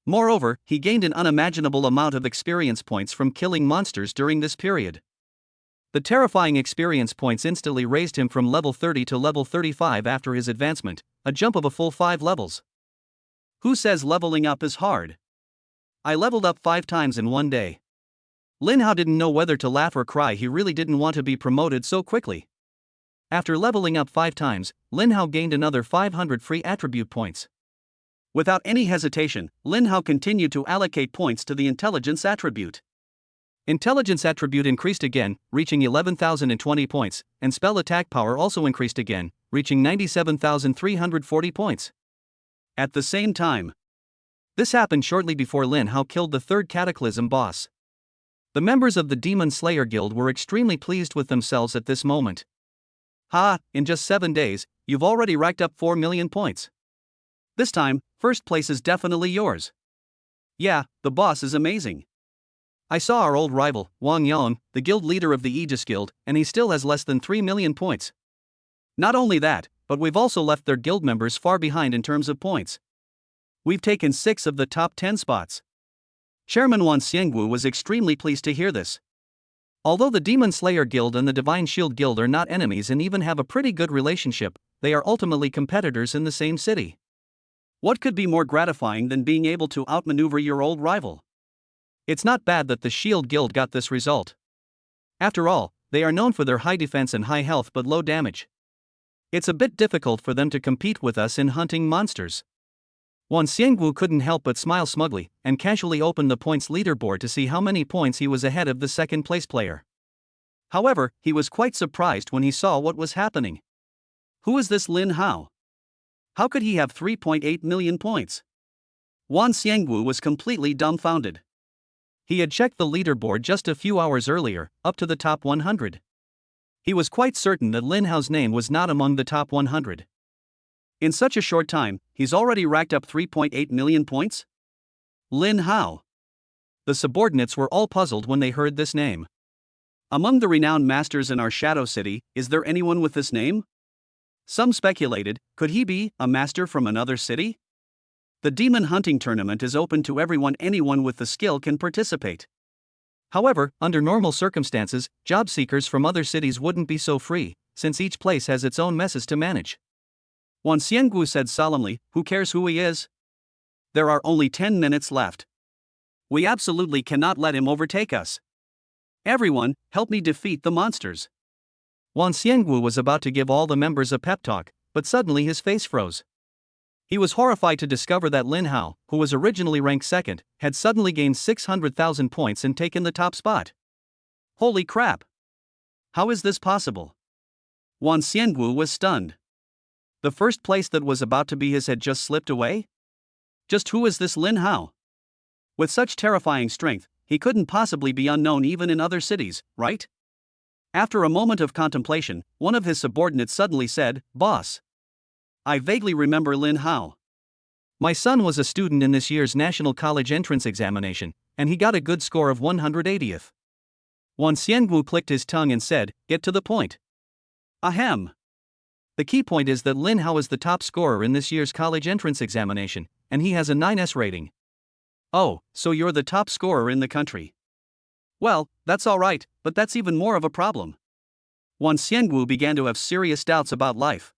Moreover, he gained an unimaginable amount of experience points from killing monsters during this period. The terrifying experience points instantly raised him from level 30 to level 35 after his advancement, a jump of a full 5 levels. Who says leveling up is hard? I leveled up 5 times in one day. Lin Hao didn't know whether to laugh or cry. He really didn't want to be promoted so quickly. After leveling up 5 times, Lin Hao gained another 500 free attribute points. Without any hesitation, Lin Hao continued to allocate points to the intelligence attribute. Intelligence attribute increased again, reaching 11,020 points, and spell attack power also increased again, reaching 97,340 points. At the same time, this happened shortly before Lin Hao killed the 3rd Cataclysm boss. The members of the Demon Slayer Guild were extremely pleased with themselves at this moment. Ha, in just 7 days, you've already racked up 4 million points. This time, first place is definitely yours. Yeah, the boss is amazing. I saw our old rival, Wang Yang, the guild leader of the Aegis Guild, and he still has less than 3 million points. Not only that, but we've also left their guild members far behind in terms of points. We've taken 6 of the top 10 spots. Chairman Wan Xiangwu was extremely pleased to hear this. Although the Demon Slayer Guild and the Divine Shield Guild are not enemies and even have a pretty good relationship, they are ultimately competitors in the same city. What could be more gratifying than being able to outmaneuver your old rival? It's not bad that the Shield Guild got this result. After all, they are known for their high defense and high health but low damage. It's a bit difficult for them to compete with us in hunting monsters. Wan Xiangwu couldn't help but smile smugly, and casually opened the points leaderboard to see how many points he was ahead of the second place player. However, he was quite surprised when he saw what was happening. Who is this Lin Hao? How could he have 3.8 million points? Wan Xiangwu was completely dumbfounded. He had checked the leaderboard just a few hours earlier, up to the top 100. He was quite certain that Lin Hao's name was not among the top 100. In such a short time, he's already racked up 3.8 million points? Lin Hao. The subordinates were all puzzled when they heard this name. Among the renowned masters in our Shadow City, is there anyone with this name? Some speculated, could he be a master from another city? The demon hunting tournament is open to everyone. Anyone with the skill can participate. However, under normal circumstances, job seekers from other cities wouldn't be so free, since each place has its own messes to manage. Wan Xiangwu said solemnly, who cares who he is? There are only 10 minutes left. We absolutely cannot let him overtake us. Everyone, help me defeat the monsters. Wan Xiangwu was about to give all the members a pep talk, but suddenly his face froze. He was horrified to discover that Lin Hao, who was originally ranked second, had suddenly gained 600,000 points and taken the top spot. Holy crap! How is this possible? Wan Xiangwu was stunned. The first place that was about to be his had just slipped away? Just who is this Lin Hao? With such terrifying strength, he couldn't possibly be unknown even in other cities, right? After a moment of contemplation, one of his subordinates suddenly said, "Boss, I vaguely remember Lin Hao. My son was a student in this year's National College Entrance Examination, and he got a good score of 180th. Wan Xiangwu clicked his tongue and said, "Get to the point." Ahem. The key point is that Lin Hao is the top scorer in this year's college entrance examination, and he has a 9S rating. Oh, so you're the top scorer in the country. Well, that's alright, but that's even more of a problem. Wan Xiangwu began to have serious doubts about life.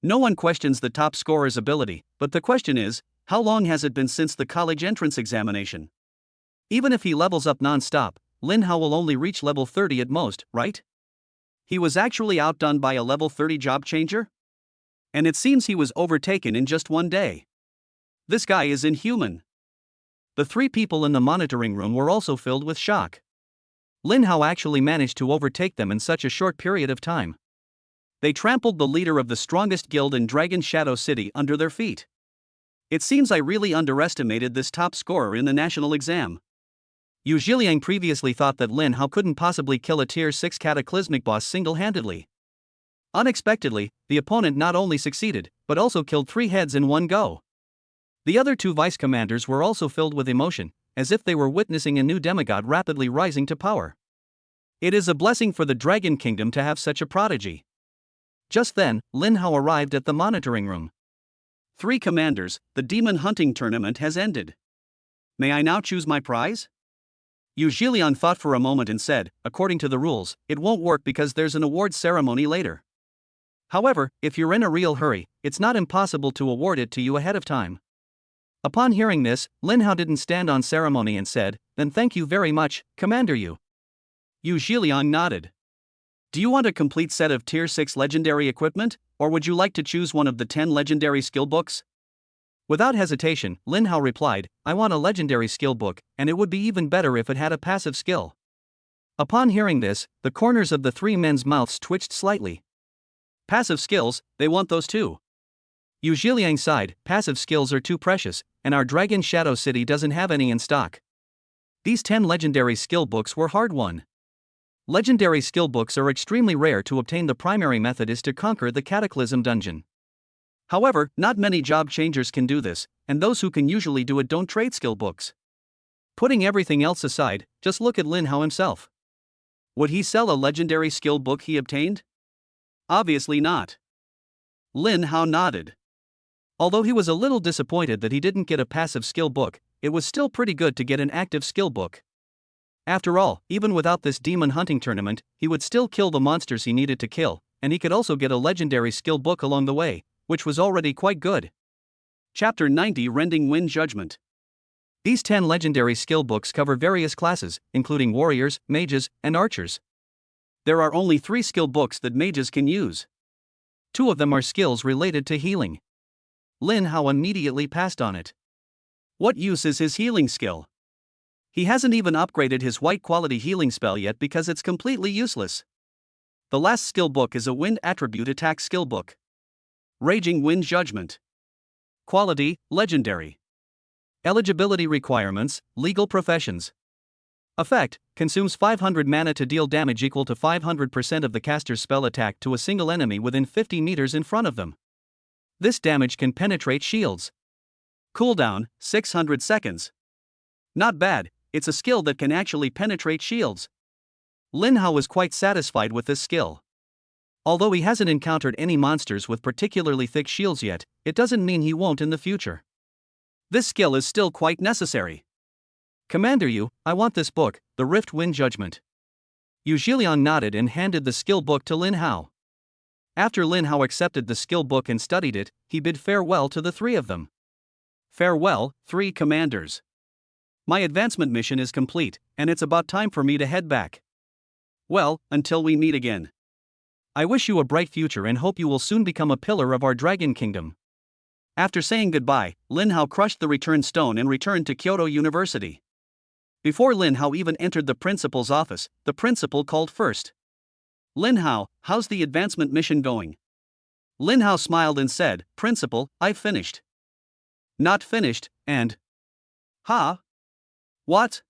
No one questions the top scorer's ability, but the question is, how long has it been since the college entrance examination? Even if he levels up non-stop, Lin Hao will only reach level 30 at most, right? He was actually outdone by a level 30 job changer? And it seems he was overtaken in just one day. This guy is inhuman. The three people in the monitoring room were also filled with shock. Lin Hao actually managed to overtake them in such a short period of time. They trampled the leader of the strongest guild in Dragon Shadow City under their feet. It seems I really underestimated this top scorer in the national exam. Yu Zhiliang previously thought that Lin Hao couldn't possibly kill a tier 6 cataclysmic boss single-handedly. Unexpectedly, the opponent not only succeeded, but also killed 3 heads in one go. The other 2 vice commanders were also filled with emotion, as if they were witnessing a new demigod rapidly rising to power. It is a blessing for the Dragon Kingdom to have such a prodigy. Just then, Lin Hao arrived at the monitoring room. 3 commanders, the demon hunting tournament has ended. May I now choose my prize? Yu Zhiliang thought for a moment and said, according to the rules, it won't work because there's an award ceremony later. However, if you're in a real hurry, it's not impossible to award it to you ahead of time. Upon hearing this, Lin Hao didn't stand on ceremony and said, then thank you very much, Commander Yu. Yu Zhiliang nodded. Do you want a complete set of tier 6 legendary equipment, or would you like to choose one of the 10 legendary skill books? Without hesitation, Lin Hao replied, I want a legendary skill book, and it would be even better if it had a passive skill. Upon hearing this, the corners of the 3 men's mouths twitched slightly. Passive skills, they want those too. Yu Zhiliang sighed, passive skills are too precious, and our Dragon Shadow City doesn't have any in stock. These 10 legendary skill books were hard-won. Legendary skill books are extremely rare to obtain. The primary method is to conquer the Cataclysm dungeon. However, not many job changers can do this, and those who can usually do it don't trade skill books. Putting everything else aside, just look at Lin Hao himself. Would he sell a legendary skill book he obtained? Obviously not. Lin Hao nodded. Although he was a little disappointed that he didn't get a passive skill book, it was still pretty good to get an active skill book. After all, even without this demon hunting tournament, he would still kill the monsters he needed to kill, and he could also get a legendary skill book along the way, which was already quite good. Chapter 90 Rending Wind Judgment. These 10 legendary skill books cover various classes, including warriors, mages, and archers. There are only 3 skill books that mages can use. 2 of them are skills related to healing. Lin Hao immediately passed on it. What use is his healing skill? He hasn't even upgraded his white quality healing spell yet because it's completely useless. The last skill book is a wind attribute attack skill book. Raging Wind Judgment. Quality, legendary. Eligibility requirements, legal professions. Effect, consumes 500 mana to deal damage equal to 500% of the caster's spell attack to a single enemy within 50 meters in front of them. This damage can penetrate shields. Cooldown, 600 seconds. Not bad, it's a skill that can actually penetrate shields. Lin Hao is quite satisfied with this skill. Although he hasn't encountered any monsters with particularly thick shields yet, it doesn't mean he won't in the future. This skill is still quite necessary. Commander Yu, I want this book, the Rift Wind Judgment. Yu Zhiliang nodded and handed the skill book to Lin Hao. After Lin Hao accepted the skill book and studied it, he bid farewell to the 3 of them. Farewell, 3 commanders. My advancement mission is complete, and it's about time for me to head back. Well, until we meet again. I wish you a bright future and hope you will soon become a pillar of our Dragon Kingdom. After saying goodbye, Lin Hao crushed the return stone and returned to Kyoto University. Before Lin Hao even entered the principal's office, the principal called first. Lin Hao, how's the advancement mission going? Lin Hao smiled and said, Principal, I've finished. Not finished, and... Huh? What?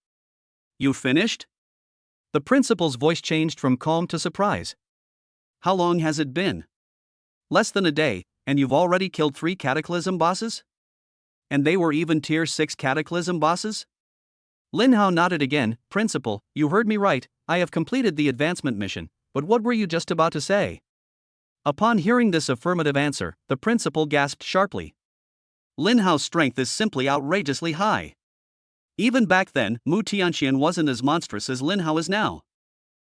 You finished? The principal's voice changed from calm to surprise. How long has it been? Less than a day, and you've already killed 3 Cataclysm bosses? And they were even tier 6 Cataclysm bosses? Lin Hao nodded again. Principal, you heard me right, I have completed the advancement mission, but what were you just about to say? Upon hearing this affirmative answer, the principal gasped sharply. Lin Hao's strength is simply outrageously high. Even back then, Mu Tianxian wasn't as monstrous as Lin Hao is now.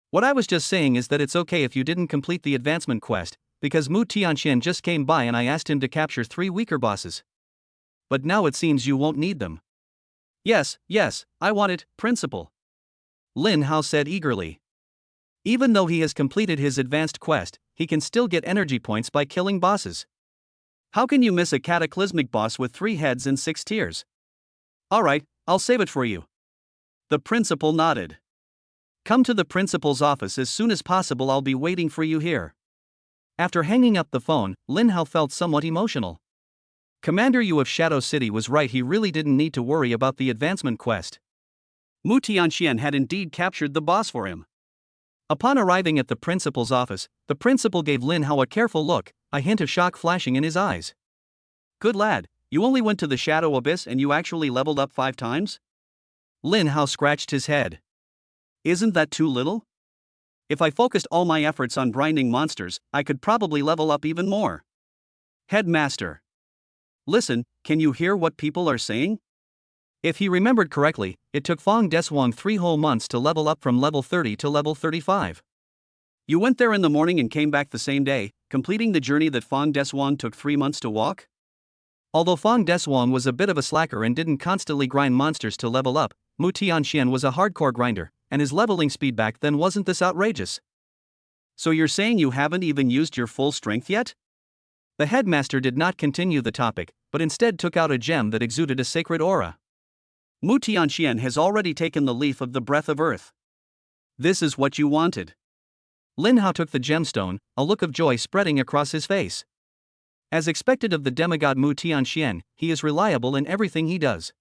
What I was just saying is that it's okay if you didn't complete the advancement quest, because Mu Tianxian just came by and I asked him to capture 3 weaker bosses. But now it seems you won't need them. Yes, I want it, Principal. Lin Hao said eagerly. Even though he has completed his advanced quest, he can still get energy points by killing bosses. How can you miss a cataclysmic boss with 3 heads and 6 tiers? Alright, I'll save it for you. The principal nodded. Come to the principal's office as soon as possible, I'll be waiting for you here. After hanging up the phone, Lin Hao felt somewhat emotional. Commander Yu of Shadow City was right, he really didn't need to worry about the advancement quest. Mu Tianxian had indeed captured the boss for him. Upon arriving at the principal's office, the principal gave Lin Hao a careful look, a hint of shock flashing in his eyes. Good lad, you only went to the Shadow Abyss and you actually leveled up 5 times? Lin Hao scratched his head. Isn't that too little? If I focused all my efforts on grinding monsters, I could probably level up even more. Headmaster. Listen, can you hear what people are saying? If he remembered correctly, it took Fong Deswang 3 whole months to level up from level 30 to level 35. You went there in the morning and came back the same day, completing the journey that Fong Deswang took 3 months to walk? Although Fong Deswang was a bit of a slacker and didn't constantly grind monsters to level up, Mu Tianxian was a hardcore grinder, and his leveling speed back then wasn't this outrageous. So you're saying you haven't even used your full strength yet? The headmaster did not continue the topic, but instead took out a gem that exuded a sacred aura. Mu Tianxian has already taken the leaf of the breath of earth. This is what you wanted. Lin Hao took the gemstone, a look of joy spreading across his face. As expected of the demigod Mu Tianxian, he is reliable in everything he does.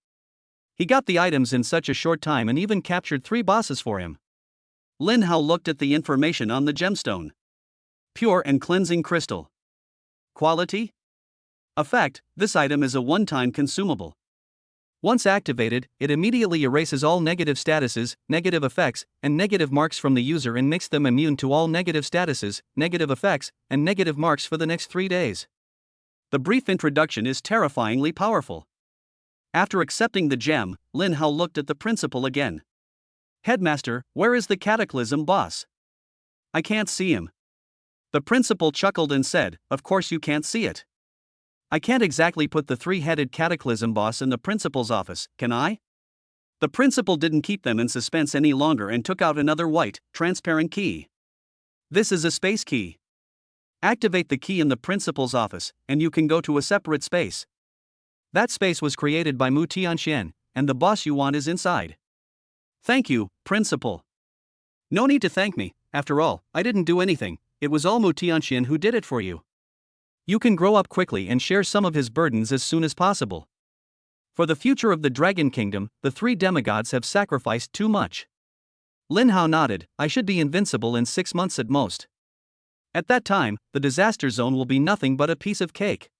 He got the items in such a short time and even captured 3 bosses for him. Lin Hao looked at the information on the gemstone. Pure and cleansing crystal. Quality? Effect, this item is a one-time consumable. Once activated, it immediately erases all negative statuses, negative effects, and negative marks from the user and makes them immune to all negative statuses, negative effects, and negative marks for the next 3 days. The brief introduction is terrifyingly powerful. After accepting the gem, Lin Hao looked at the principal again. Headmaster, where is the cataclysm boss? I can't see him. The principal chuckled and said, of course you can't see it. I can't exactly put the three-headed cataclysm boss in the principal's office, can I? The principal didn't keep them in suspense any longer and took out another white, transparent key. This is a space key. Activate the key in the principal's office, and you can go to a separate space. That space was created by Mu Tianxian, and the boss you want is inside. Thank you, principal. No need to thank me, after all, I didn't do anything, it was all Mu Tianxian who did it for you. You can grow up quickly and share some of his burdens as soon as possible. For the future of the Dragon Kingdom, the three demigods have sacrificed too much. Lin Hao nodded, I should be invincible in 6 months at most. At that time, the disaster zone will be nothing but a piece of cake.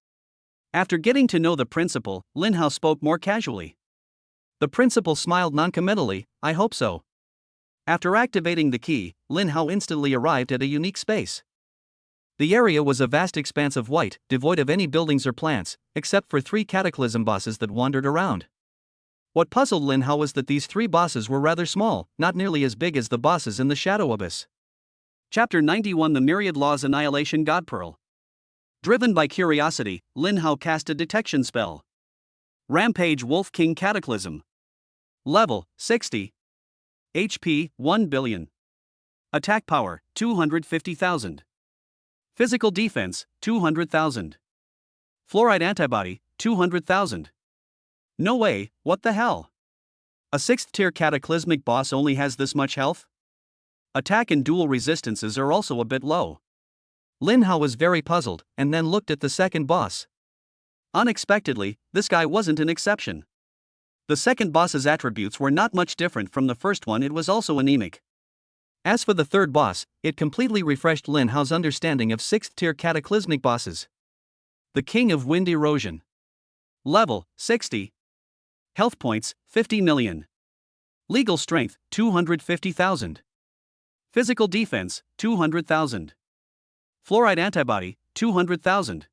After getting to know the principal, Lin Hao spoke more casually. The principal smiled noncommittally, I hope so. After activating the key, Lin Hao instantly arrived at a unique space. The area was a vast expanse of white, devoid of any buildings or plants, except for 3 cataclysm bosses that wandered around. What puzzled Lin Hao was that these 3 bosses were rather small, not nearly as big as the bosses in the Shadow Abyss. Chapter 91 The Myriad Laws Annihilation God Pearl. Driven by curiosity, Lin Hao cast a detection spell. Rampage Wolf King Cataclysm. Level 60. HP 1 billion. Attack power 250,000. Physical defense 200,000. Fluoride antibody 200,000. No way, what the hell? A 6th tier cataclysmic boss only has this much health? Attack and dual resistances are also a bit low. Lin Hao was very puzzled, and then looked at the second boss. Unexpectedly, this guy wasn't an exception. The second boss's attributes were not much different from the first one, it was also anemic. As for the third boss, it completely refreshed Lin Hao's understanding of 6th tier cataclysmic bosses. The King of Wind Erosion. Level 60. Health points 50 million. Legal strength 250,000. Physical defense 200,000. Fluoride antibody 200,000.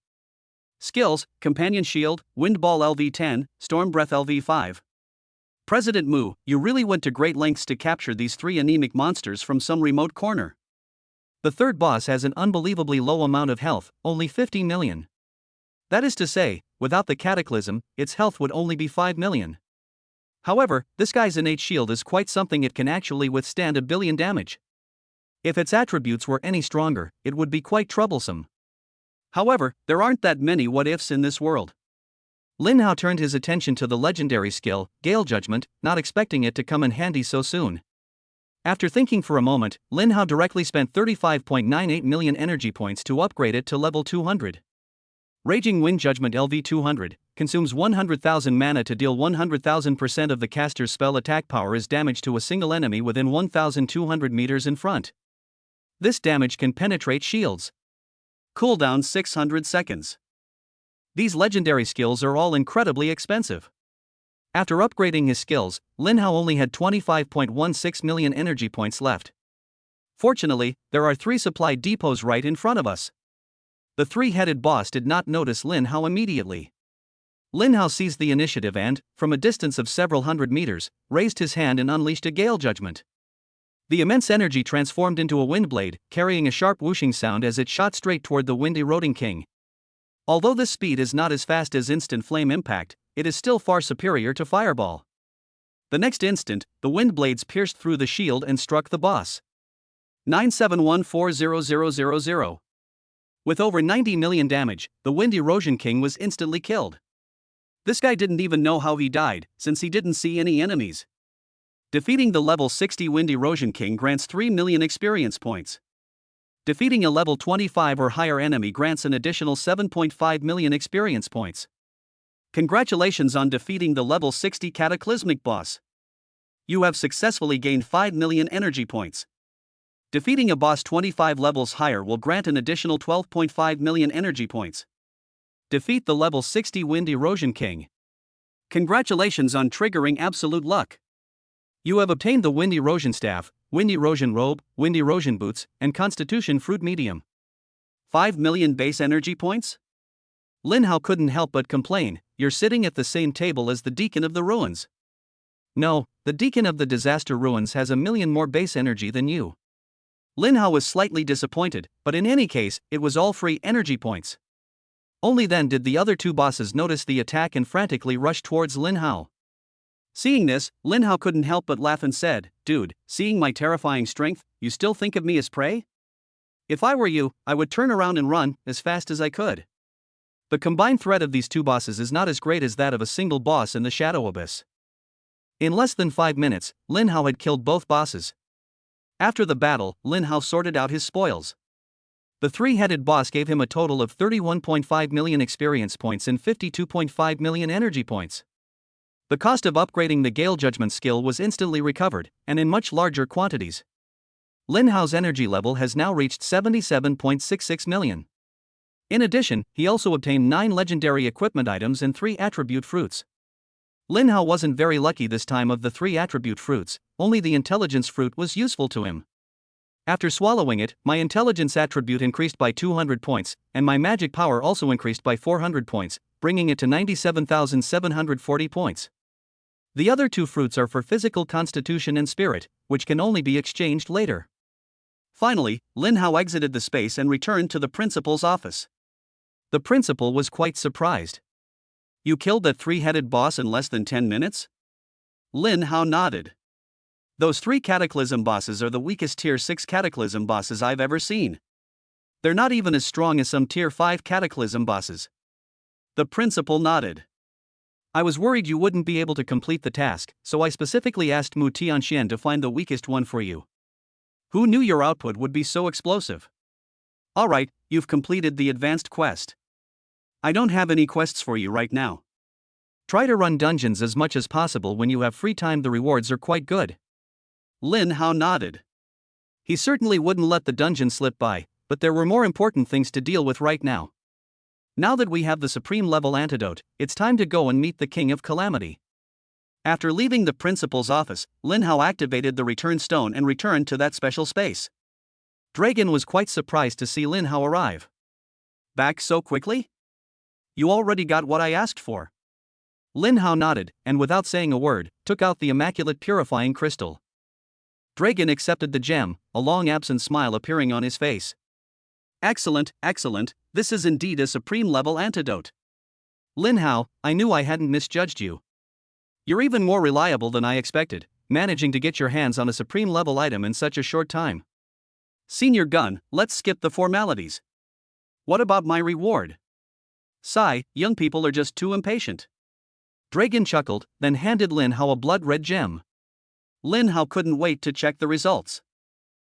Skills, Companion Shield, Wind Ball LV10, Storm Breath LV5. President Mu, you really went to great lengths to capture these 3 anemic monsters from some remote corner. The third boss has an unbelievably low amount of health, only 50 million. That is to say, without the cataclysm, its health would only be 5 million. However, this guy's innate shield is quite something, it can actually withstand 1 billion damage. If its attributes were any stronger, it would be quite troublesome. However, there aren't that many what-ifs in this world. Lin Hao turned his attention to the legendary skill, Gale Judgment, not expecting it to come in handy so soon. After thinking for a moment, Lin Hao directly spent 35.98 million energy points to upgrade it to level 200. Raging Wind Judgment LV200 consumes 100,000 mana to deal 100,000% of the caster's spell attack power as damage to a single enemy within 1,200 meters in front. This damage can penetrate shields. Cooldown 600 seconds. These legendary skills are all incredibly expensive. After upgrading his skills, Lin Hao only had 25.16 million energy points left. Fortunately, there are 3 supply depots right in front of us. The 3-headed boss did not notice Lin Hao immediately. Lin Hao seized the initiative and, from a distance of several hundred meters, raised his hand and unleashed a Gale Judgment. The immense energy transformed into a wind blade, carrying a sharp whooshing sound as it shot straight toward the wind-eroding king. Although this speed is not as fast as instant flame impact, it is still far superior to fireball. The next instant, the wind blades pierced through the shield and struck the boss. 971400000. With over 90 million damage, the Wind Erosion King was instantly killed. This guy didn't even know how he died, since he didn't see any enemies. Defeating the level 60 Wind Erosion King grants 3 million experience points. Defeating a level 25 or higher enemy grants an additional 7.5 million experience points. Congratulations on defeating the level 60 cataclysmic boss. You have successfully gained 5 million energy points. Defeating a boss 25 levels higher will grant an additional 12.5 million energy points. Defeat the level 60 Wind Erosion King. Congratulations on triggering absolute luck. You have obtained the Wind Erosion Staff, Wind Erosion Robe, Wind Erosion Boots, and Constitution Fruit Medium. 5 million base energy points? Lin Hao couldn't help but complain, you're sitting at the same table as the Deacon of the Ruins. No, the Deacon of the Disaster Ruins has a million more base energy than you. Lin Hao was slightly disappointed, but in any case, it was all free energy points. Only then did the other two bosses notice the attack and frantically rush towards Lin Hao. Seeing this, Lin Hao couldn't help but laugh and said, "Dude, seeing my terrifying strength, you still think of me as prey? If I were you, I would turn around and run as fast as I could." The combined threat of these two bosses is not as great as that of a single boss in the Shadow Abyss. In less than 5 minutes, Lin Hao had killed both bosses. After the battle, Lin Hao sorted out his spoils. The three-headed boss gave him a total of 31.5 million experience points and 52.5 million energy points. The cost of upgrading the Gale Judgment skill was instantly recovered, and in much larger quantities. Lin Hao's energy level has now reached 77.66 million. In addition, he also obtained 9 legendary equipment items and 3 attribute fruits. Lin Hao wasn't very lucky this time. Of the 3 attribute fruits, only the intelligence fruit was useful to him. After swallowing it, my intelligence attribute increased by 200 points, and my magic power also increased by 400 points, bringing it to 97,740 points. The other 2 fruits are for physical constitution and spirit, which can only be exchanged later. Finally, Lin Hao exited the space and returned to the principal's office. The principal was quite surprised. "You killed that 3-headed boss in less than 10 minutes? Lin Hao nodded. "Those 3 Cataclysm bosses are the weakest Tier 6 Cataclysm bosses I've ever seen. They're not even as strong as some Tier 5 Cataclysm bosses." The principal nodded. "I was worried you wouldn't be able to complete the task, so I specifically asked Mu Tianxian to find the weakest one for you. Who knew your output would be so explosive? Alright, you've completed the advanced quest. I don't have any quests for you right now. Try to run dungeons as much as possible when you have free time. The rewards are quite good." Lin Hao nodded. He certainly wouldn't let the dungeon slip by, but there were more important things to deal with right now. Now that we have the supreme level antidote, it's time to go and meet the King of Calamity. After leaving the principal's office, Lin Hao activated the return stone and returned to that special space. Dragon was quite surprised to see Lin Hao arrive. "Back so quickly? You already got what I asked for." Lin Hao nodded, and without saying a word, took out the immaculate purifying crystal. Dragon accepted the gem, a long-absent smile appearing on his face. "Excellent, excellent, this is indeed a supreme level antidote. Lin Hao, I knew I hadn't misjudged you. You're even more reliable than I expected, managing to get your hands on a supreme level item in such a short time. Senior Gun, let's skip the formalities. What about my reward?" "Sigh, young people are just too impatient." Dragon chuckled, then handed Lin Hao a blood-red gem. Lin Hao couldn't wait to check the results.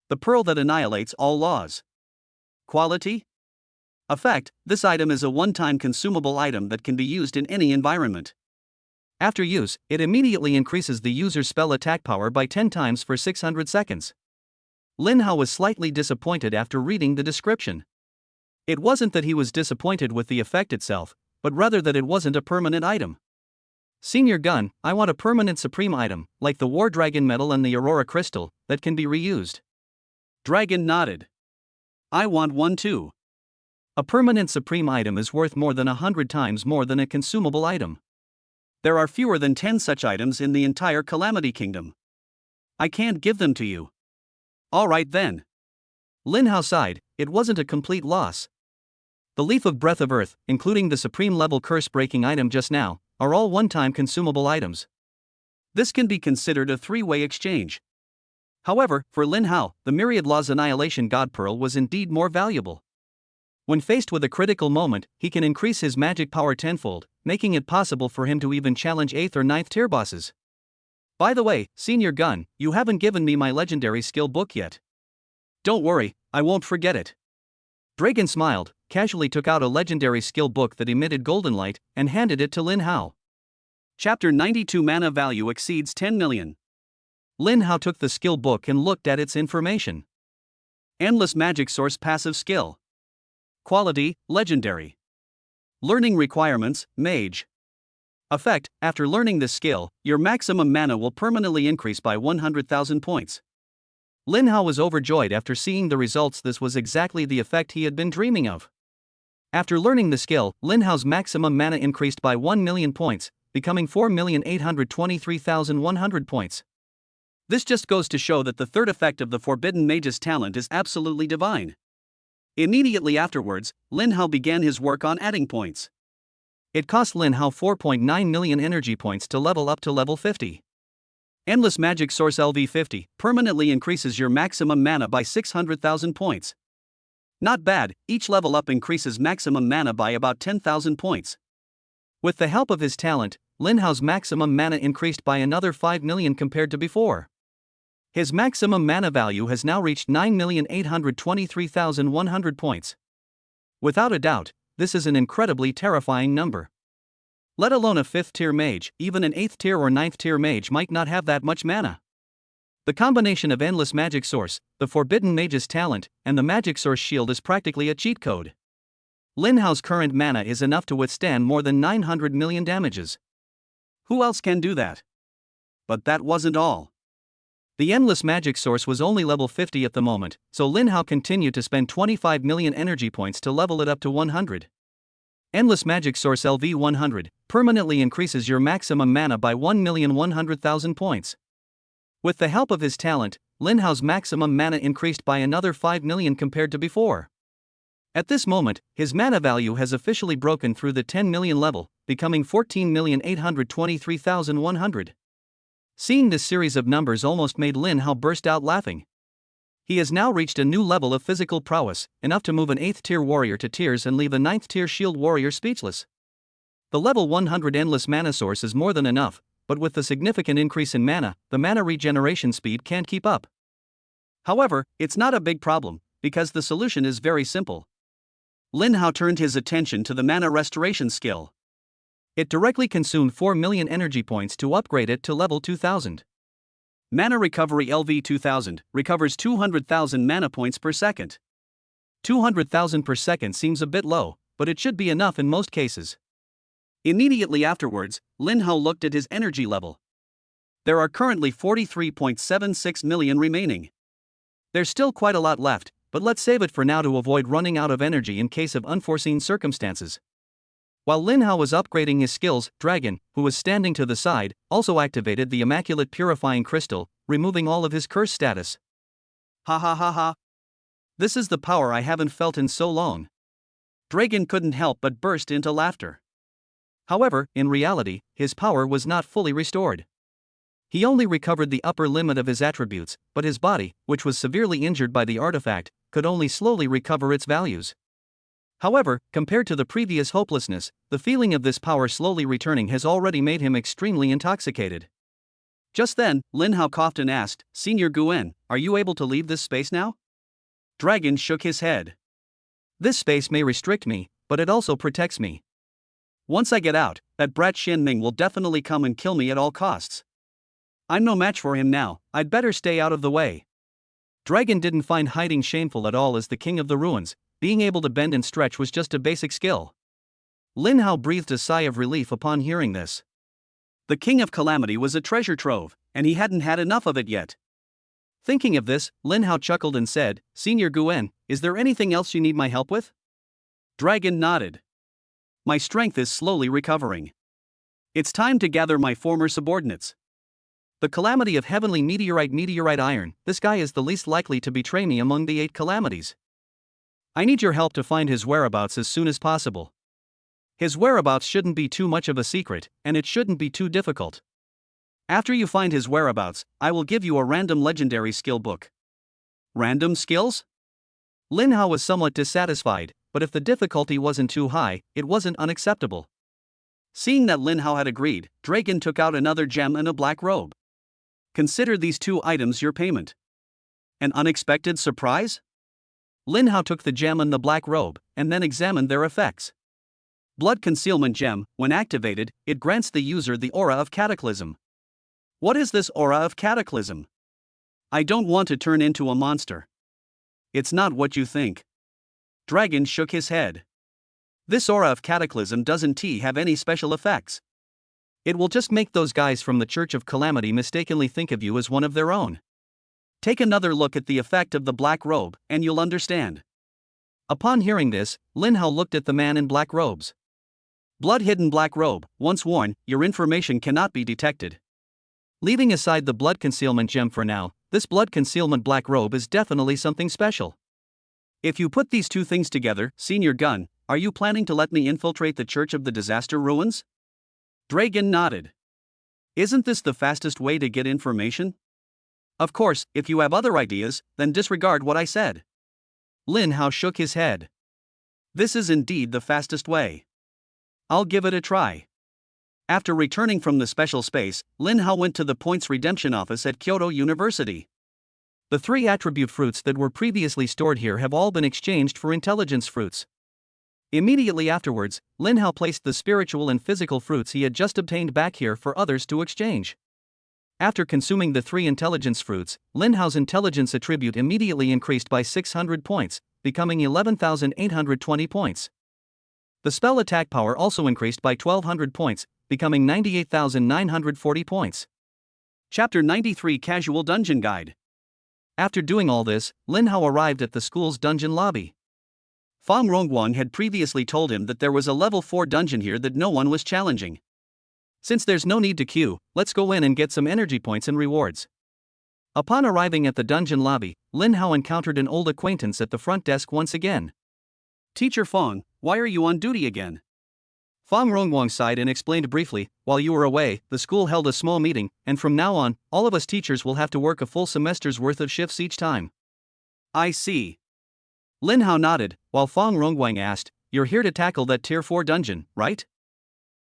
The pearl that annihilates all laws. Quality? Effect: this item is a one-time consumable item that can be used in any environment. After use, it immediately increases the user's spell attack power by 10 times for 600 seconds. Lin Hao was slightly disappointed after reading the description. It wasn't that he was disappointed with the effect itself, but rather that it wasn't a permanent item. "Senior Gun, I want a permanent supreme item, like the War Dragon Medal and the Aurora Crystal, that can be reused." Dragon nodded. "I want one too." A permanent supreme item is worth more than 100 times more than a consumable item. There are fewer than 10 such items in the entire Calamity Kingdom. I can't give them to you. Alright then. Lin Hao sighed, it wasn't a complete loss. The Leaf of Breath of Earth, including the supreme level curse-breaking item just now, are all one-time consumable items. This can be considered a 3-way exchange. However, for Lin Hao, the Myriad Law's Annihilation God Pearl was indeed more valuable. When faced with a critical moment, he can increase his magic power tenfold, making it possible for him to even challenge 8th or 9th tier bosses. By the way, Senior Gun, you haven't given me my legendary skill book yet. Don't worry, I won't forget it. Dragon smiled, casually took out a legendary skill book that emitted golden light, and handed it to Lin Hao. Chapter 92 Mana value exceeds 10 million. Lin Hao took the skill book and looked at its information. Endless magic source passive skill. Quality, legendary. Learning requirements, mage. Effect: after learning this skill, your maximum mana will permanently increase by 100,000 points. Lin Hao was overjoyed after seeing the results. This was exactly the effect he had been dreaming of. After learning the skill, Lin Hao's maximum mana increased by 1 million points, becoming 4,823,100 points. This just goes to show that the third effect of the Forbidden Mage's talent is absolutely divine. Immediately afterwards, Lin Hao began his work on adding points. It cost Lin Hao 4.9 million energy points to level up to level 50. Endless Magic Source LV50 permanently increases your maximum mana by 600,000 points. Not bad, each level up increases maximum mana by about 10,000 points. With the help of his talent, Lin Hao's maximum mana increased by another 5 million compared to before. His maximum mana value has now reached 9,823,100 points. Without a doubt, this is an incredibly terrifying number. Let alone a 5th tier mage, even an 8th tier or 9th tier mage might not have that much mana. The combination of Endless Magic Source, the Forbidden Mage's talent, and the Magic Source shield is practically a cheat code. Lin Hao's current mana is enough to withstand more than 900 million damages. Who else can do that? But that wasn't all. The Endless Magic Source was only level 50 at the moment, so Lin Hao continued to spend 25 million energy points to level it up to 100. Endless Magic Source LV100 permanently increases your maximum mana by 1,100,000 points. With the help of his talent, Lin Hao's maximum mana increased by another 5 million compared to before. At this moment, his mana value has officially broken through the 10 million level, becoming 14,823,100. Seeing this series of numbers almost made Lin Hao burst out laughing. He has now reached a new level of physical prowess, enough to move an 8th tier warrior to tears and leave a 9th tier shield warrior speechless. The level 100 Endless Mana Source is more than enough, but with the significant increase in mana, the mana regeneration speed can't keep up. However, it's not a big problem, because the solution is very simple. Lin Hao turned his attention to the mana restoration skill. It directly consumed 4 million energy points to upgrade it to level 2000. Mana Recovery LV2000 recovers 200,000 mana points per second. 200,000 per second seems a bit low, but it should be enough in most cases. Immediately afterwards, Lin Hao looked at his energy level. There are currently 43.76 million remaining. There's still quite a lot left, but let's save it for now to avoid running out of energy in case of unforeseen circumstances. While Lin Hao was upgrading his skills, Dragon, who was standing to the side, also activated the Immaculate Purifying Crystal, removing all of his curse status. Ha ha ha ha. This is the power I haven't felt in so long. Dragon couldn't help but burst into laughter. However, in reality, his power was not fully restored. He only recovered the upper limit of his attributes, but his body, which was severely injured by the artifact, could only slowly recover its values. However, compared to the previous hopelessness, the feeling of this power slowly returning has already made him extremely intoxicated. Just then, Lin Hao coughed and asked, "Senior Guen, are you able to leave this space now?" Dragon shook his head. "This space may restrict me, but it also protects me. Once I get out, that brat Xin Ming will definitely come and kill me at all costs. I'm no match for him now, I'd better stay out of the way." Dragon didn't find hiding shameful at all as the king of the ruins. Being able to bend and stretch was just a basic skill. Lin Hao breathed a sigh of relief upon hearing this. The King of Calamity was a treasure trove, and he hadn't had enough of it yet. Thinking of this, Lin Hao chuckled and said, "Senior Guen, is there anything else you need my help with?" Dragon nodded. "My strength is slowly recovering. It's time to gather my former subordinates. The Calamity of Heavenly Meteorite Iron, this guy is the least likely to betray me among the 8 calamities. I need your help to find his whereabouts as soon as possible. His whereabouts shouldn't be too much of a secret, and it shouldn't be too difficult. After you find his whereabouts, I will give you a random legendary skill book." Random skills? Lin Hao was somewhat dissatisfied, but if the difficulty wasn't too high, it wasn't unacceptable. Seeing that Lin Hao had agreed, Dragon took out another gem and a black robe. "Consider these 2 items your payment." An unexpected surprise? Lin Hao took the gem and the black robe, and then examined their effects. Blood Concealment Gem, when activated, it grants the user the aura of Cataclysm. What is this aura of Cataclysm? I don't want to turn into a monster. It's not what you think. Dragon shook his head. This aura of Cataclysm doesn't have any special effects. It will just make those guys from the Church of Calamity mistakenly think of you as one of their own. Take another look at the effect of the black robe, and you'll understand. Upon hearing this, Lin Hao looked at the man in black robes. Blood-hidden black robe, once worn, your information cannot be detected. Leaving aside the blood concealment gem for now, this blood concealment black robe is definitely something special. If you put these two things together, Senior Gun, are you planning to let me infiltrate the Church of the Disaster Ruins? Dragon nodded. Isn't this the fastest way to get information? Of course, if you have other ideas, then disregard what I said. Lin Hao shook his head. This is indeed the fastest way. I'll give it a try. After returning from the special space, Lin Hao went to the points redemption office at Kyoto University. The 3 attribute fruits that were previously stored here have all been exchanged for intelligence fruits. Immediately afterwards, Lin Hao placed the spiritual and physical fruits he had just obtained back here for others to exchange. After consuming the 3 intelligence fruits, Lin Hao's intelligence attribute immediately increased by 600 points, becoming 11,820 points. The spell attack power also increased by 1,200 points, becoming 98,940 points. Chapter 93 Casual Dungeon Guide. After doing all this, Lin Hao arrived at the school's dungeon lobby. Fang Rongguang had previously told him that there was a level 4 dungeon here that no one was challenging. Since there's no need to queue, let's go in and get some energy points and rewards. Upon arriving at the dungeon lobby, Lin Hao encountered an old acquaintance at the front desk once again. Teacher Fang, why are you on duty again? Fang Rongguang sighed and explained briefly, while you were away, the school held a small meeting, and from now on, all of us teachers will have to work a full semester's worth of shifts each time. I see. Lin Hao nodded, while Fang Rongguang asked, you're here to tackle that tier 4 dungeon, right?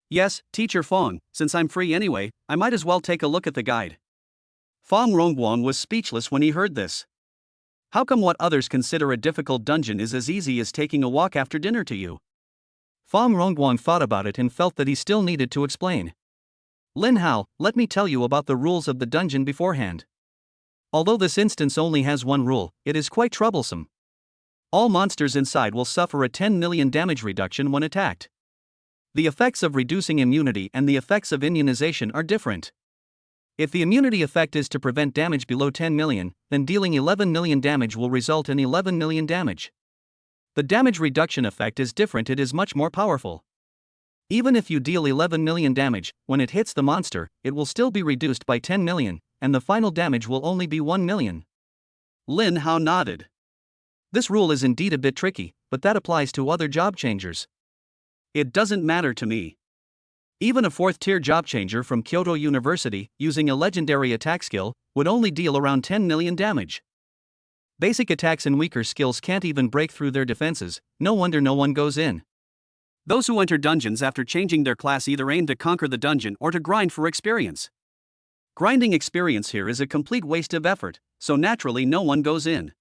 Yes, Teacher Fang, since I'm free anyway, I might as well take a look at the guide. Fang Rongguang was speechless when he heard this. How come what others consider a difficult dungeon is as easy as taking a walk after dinner to you? Fang Rongguang thought about it and felt that he still needed to explain. Lin Hao, let me tell you about the rules of the dungeon beforehand. Although this instance only has one rule, it is quite troublesome. All monsters inside will suffer a 10 million damage reduction when attacked. The effects of reducing immunity and the effects of immunization are different. If the immunity effect is to prevent damage below 10 million, then dealing 11 million damage will result in 11 million damage. The damage reduction effect is different, it is much more powerful. Even if you deal 11 million damage, when it hits the monster, it will still be reduced by 10 million, and the final damage will only be 1 million. Lin Hao nodded. This rule is indeed a bit tricky, but that applies to other job changers. It doesn't matter to me. Even a 4th tier job changer from Kyoto University, using a legendary attack skill, would only deal around 10 million damage. Basic attacks and weaker skills can't even break through their defenses, no wonder no one goes in. Those who enter dungeons after changing their class either aim to conquer the dungeon or to grind for experience. Grinding experience here is a complete waste of effort, so naturally no one goes in.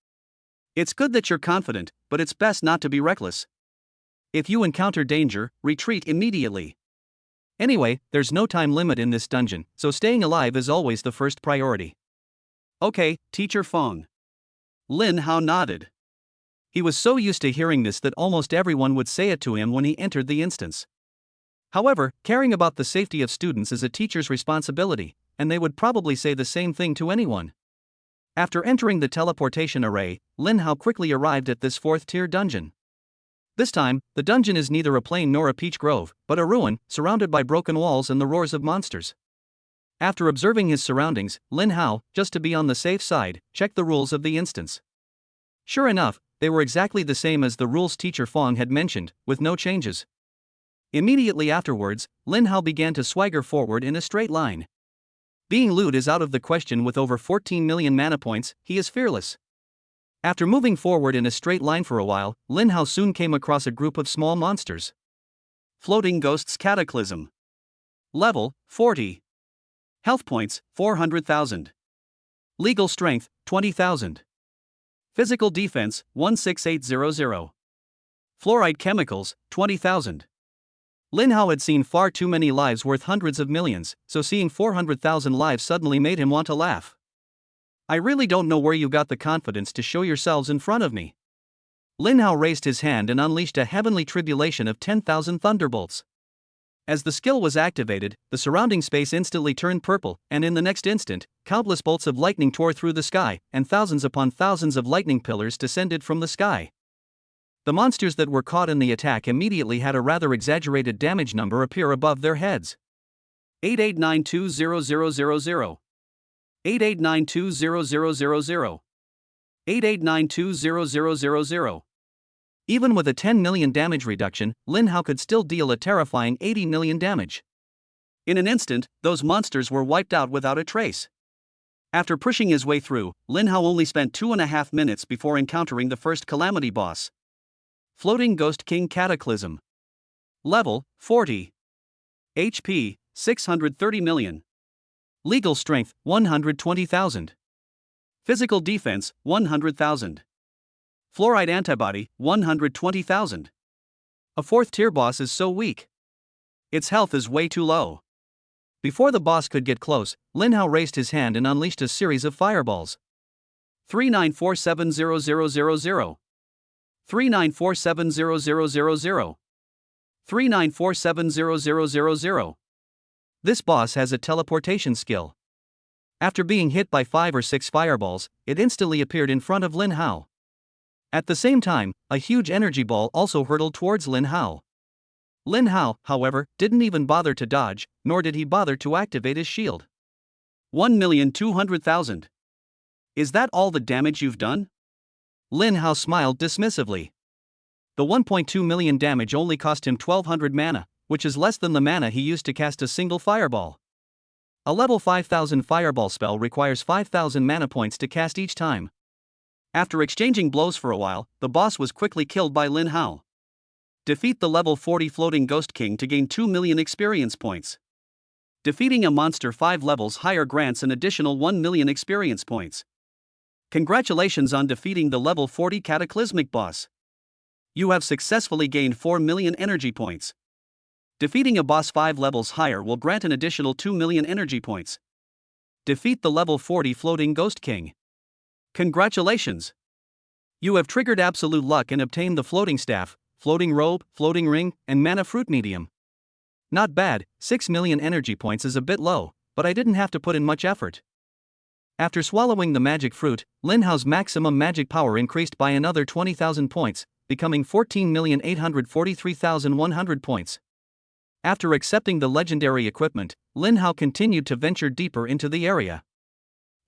It's good that you're confident, but it's best not to be reckless. If you encounter danger, retreat immediately. Anyway, there's no time limit in this dungeon, so staying alive is always the first priority. Okay, Teacher Fang. Lin Hao nodded. He was so used to hearing this that almost everyone would say it to him when he entered the instance. However, caring about the safety of students is a teacher's responsibility, and they would probably say the same thing to anyone. After entering the teleportation array, Lin Hao quickly arrived at this 4th tier dungeon. This time, the dungeon is neither a plain nor a peach grove, but a ruin, surrounded by broken walls and the roars of monsters. After observing his surroundings, Lin Hao, just to be on the safe side, checked the rules of the instance. Sure enough, they were exactly the same as the rules Teacher Fang had mentioned, with no changes. Immediately afterwards, Lin Hao began to swagger forward in a straight line. Being lewd is out of the question. With over 14 million mana points, he is fearless. After moving forward in a straight line for a while, Lin Hao soon came across a group of small monsters. Floating Ghosts Cataclysm. Level 40. Health points 400,000. Legal strength 20,000. Physical defense 16800. Fluoride chemicals 20,000. Lin Hao had seen far too many lives worth hundreds of millions, so seeing 400,000 lives suddenly made him want to laugh. I really don't know where you got the confidence to show yourselves in front of me. Lin Hao raised his hand and unleashed a heavenly tribulation of 10,000 thunderbolts. As the skill was activated, the surrounding space instantly turned purple, and in the next instant, countless bolts of lightning tore through the sky, and thousands upon thousands of lightning pillars descended from the sky. The monsters that were caught in the attack immediately had a rather exaggerated damage number appear above their heads. 88920000 88920000 88920000. Even with a 10 million damage reduction, Lin Hao could still deal a terrifying 80 million damage. In an instant, those monsters were wiped out without a trace. After pushing his way through, Lin Hao only spent 2.5 minutes before encountering the first calamity boss. Floating Ghost King Cataclysm. Level 40. HP 630 million. Legal strength 120,000. Physical defense 100,000. Fluoride antibody 120,000. A 4th tier boss is so weak. Its health is way too low. Before the boss could get close, Lin Hao raised his hand and unleashed a series of fireballs. 39470000. 39470000. 39470000. This boss has a teleportation skill. After being hit by 5 or 6 fireballs, it instantly appeared in front of Lin Hao. At the same time, a huge energy ball also hurtled towards Lin Hao. Lin Hao, however, didn't even bother to dodge, nor did he bother to activate his shield. 1,200,000. Is that all the damage you've done? Lin Hao smiled dismissively. The 1.2 million damage only cost him 1200 mana, which is less than the mana he used to cast a single fireball. A level 5000 fireball spell requires 5000 mana points to cast each time. After exchanging blows for a while, the boss was quickly killed by Lin Hao. Defeat the level 40 Floating Ghost King to gain 2 million experience points. Defeating a monster 5 levels higher grants an additional 1 million experience points. Congratulations on defeating the level 40 Cataclysmic boss. You have successfully gained 4 million energy points. Defeating a boss 5 levels higher will grant an additional 2 million energy points. Defeat the level 40 Floating Ghost King. Congratulations! You have triggered absolute luck and obtained the Floating Staff, Floating Robe, Floating Ring, and Mana Fruit Medium. Not bad. 6 million energy points is a bit low, but I didn't have to put in much effort. After swallowing the magic fruit, Lin Hao's maximum magic power increased by another 20,000 points, becoming 14,843,100 points. After accepting the legendary equipment, Lin Hao continued to venture deeper into the area.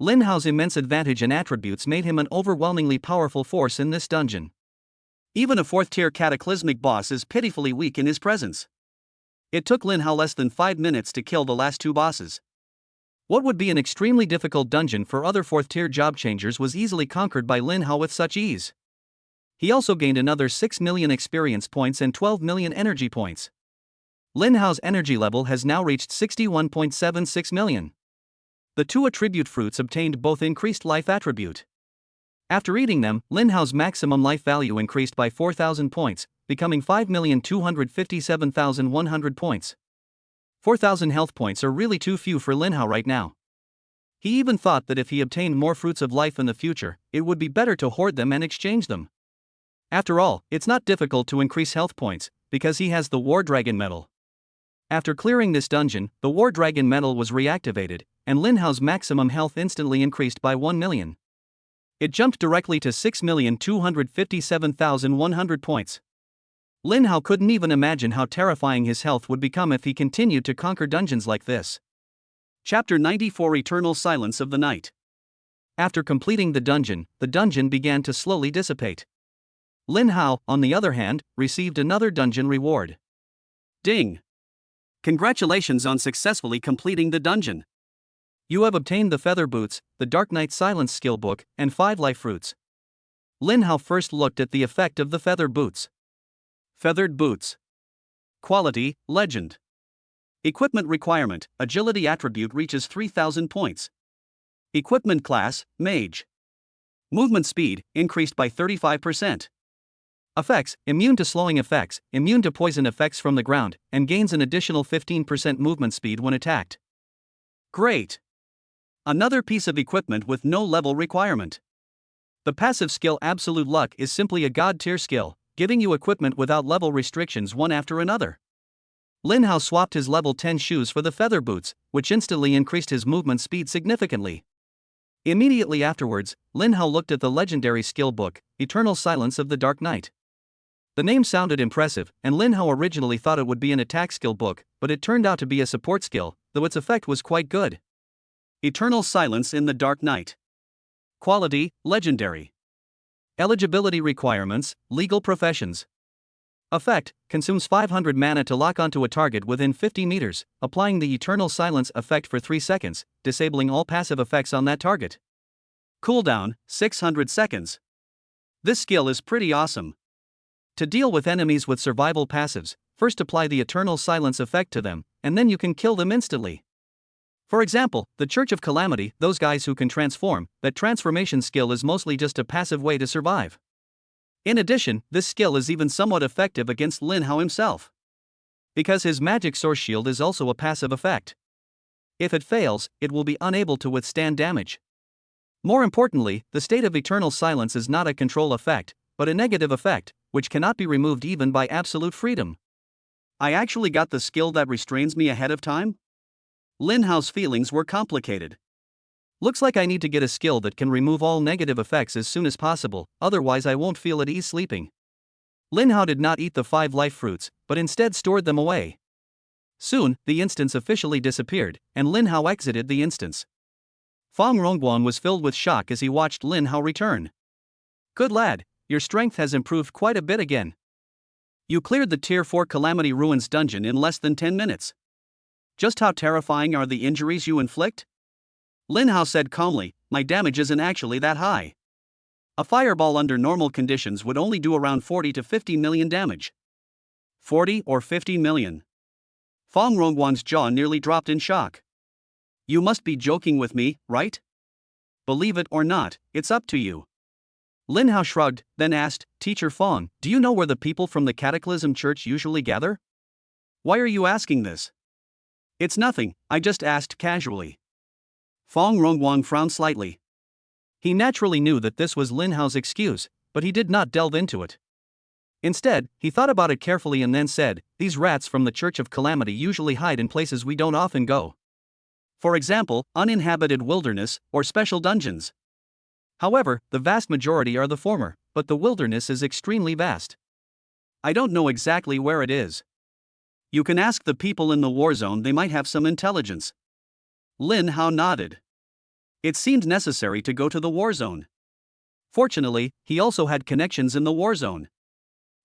Lin Hao's immense advantage and attributes made him an overwhelmingly powerful force in this dungeon. Even a 4th tier cataclysmic boss is pitifully weak in his presence. It took Lin Hao less than 5 minutes to kill the last 2 bosses. What would be an extremely difficult dungeon for other 4th tier job changers was easily conquered by Lin Hao with such ease. He also gained another 6 million experience points and 12 million energy points. Lin Hao's energy level has now reached 61.76 million. The 2 attribute fruits obtained both increased life attribute. After eating them, Lin Hao's maximum life value increased by 4,000 points, becoming 5,257,100 points. 4,000 health points are really too few for Lin Hao right now. He even thought that if he obtained more fruits of life in the future, it would be better to hoard them and exchange them. After all, it's not difficult to increase health points, because he has the War Dragon Medal. After clearing this dungeon, the War Dragon Medal was reactivated, and Lin Hao's maximum health instantly increased by 1 million. It jumped directly to 6,257,100 points. Lin Hao couldn't even imagine how terrifying his health would become if he continued to conquer dungeons like this. Chapter 94 Eternal Silence of the Night. After completing the dungeon began to slowly dissipate. Lin Hao, on the other hand, received another dungeon reward. Ding! Congratulations on successfully completing the dungeon. You have obtained the Feather Boots, the Dark Knight Silence skill book, and 5 life fruits. Lin Hao first looked at the effect of the Feather Boots. Feathered Boots. Quality, Legend. Equipment requirement, Agility attribute reaches 3,000 points. Equipment class, Mage. Movement speed, increased by 35%. Effects, immune to slowing effects, immune to poison effects from the ground, and gains an additional 15% movement speed when attacked. Great! Another piece of equipment with no level requirement. The passive skill Absolute Luck is simply a god tier skill, giving you equipment without level restrictions one after another. Lin Hao swapped his level 10 shoes for the Feather Boots, which instantly increased his movement speed significantly. Immediately afterwards, Lin Hao looked at the legendary skill book, Eternal Silence of the Dark Knight. The name sounded impressive, and Lin Hao originally thought it would be an attack skill book, but it turned out to be a support skill, though its effect was quite good. Eternal Silence in the Dark Night. Quality, Legendary. Eligibility requirements, Legal professions. Effect, consumes 500 mana to lock onto a target within 50 meters, applying the Eternal Silence effect for 3 seconds, disabling all passive effects on that target. Cooldown, 600 seconds. This skill is pretty awesome. To deal with enemies with survival passives, first apply the Eternal Silence effect to them, and then you can kill them instantly. For example, the Church of Calamity, those guys who can transform, that transformation skill is mostly just a passive way to survive. In addition, this skill is even somewhat effective against Lin Hao himself, because his magic source shield is also a passive effect. If it fails, it will be unable to withstand damage. More importantly, the state of Eternal Silence is not a control effect, but a negative effect, which cannot be removed even by absolute freedom. I actually got the skill that restrains me ahead of time? Lin Hao's feelings were complicated. Looks like I need to get a skill that can remove all negative effects as soon as possible, otherwise I won't feel at ease sleeping. Lin Hao did not eat the 5 life fruits, but instead stored them away. Soon, the instance officially disappeared, and Lin Hao exited the instance. Fang Rongguan was filled with shock as he watched Lin Hao return. Good lad, your strength has improved quite a bit again. You cleared the Tier 4 Calamity Ruins dungeon in less than 10 minutes. Just how terrifying are the injuries you inflict? Lin Hao said calmly, my damage isn't actually that high. A fireball under normal conditions would only do around 40 to 50 million damage. 40 or 50 million. Fang Rongguan's jaw nearly dropped in shock. You must be joking with me, right? Believe it or not, it's up to you. Lin Hao shrugged, then asked, Teacher Fang, do you know where the people from the Cataclysm Church usually gather? Why are you asking this? It's nothing, I just asked casually. Fang Rongguan frowned slightly. He naturally knew that this was Lin Hao's excuse, but he did not delve into it. Instead, he thought about it carefully and then said, these rats from the Church of Calamity usually hide in places we don't often go. For example, uninhabited wilderness, or special dungeons. However, the vast majority are the former, but the wilderness is extremely vast. I don't know exactly where it is. You can ask the people in the war zone, they might have some intelligence. Lin Hao nodded. It seemed necessary to go to the war zone. Fortunately, he also had connections in the war zone.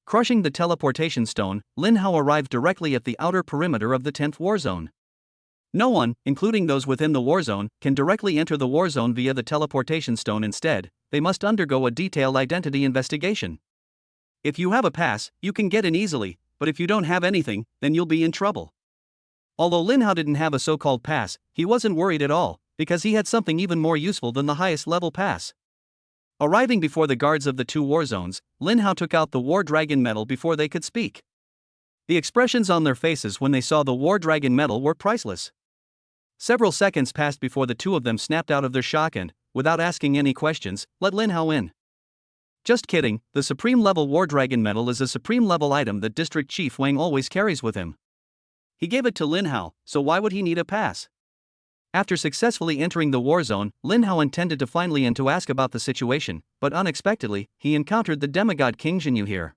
Crushing the teleportation stone, Lin Hao arrived directly at the outer perimeter of the 10th war zone. No one, including those within the war zone, can directly enter the war zone via the teleportation stone. Instead, they must undergo a detailed identity investigation. If you have a pass, you can get in easily, but if you don't have anything, then you'll be in trouble. Although Lin Hao didn't have a so-called pass, he wasn't worried at all, because he had something even more useful than the highest level pass. Arriving before the guards of the 2 war zones, Lin Hao took out the War Dragon medal before they could speak. The expressions on their faces when they saw the War Dragon medal were priceless. Several seconds passed before the 2 of them snapped out of their shock and, without asking any questions, let Lin Hao in. Just kidding, the Supreme Level War Dragon medal is a Supreme Level item that District Chief Wang always carries with him. He gave it to Lin Hao, so why would he need a pass? After successfully entering the war zone, Lin Hao intended to finally and to ask about the situation, but unexpectedly, he encountered the demigod King Jinyu here.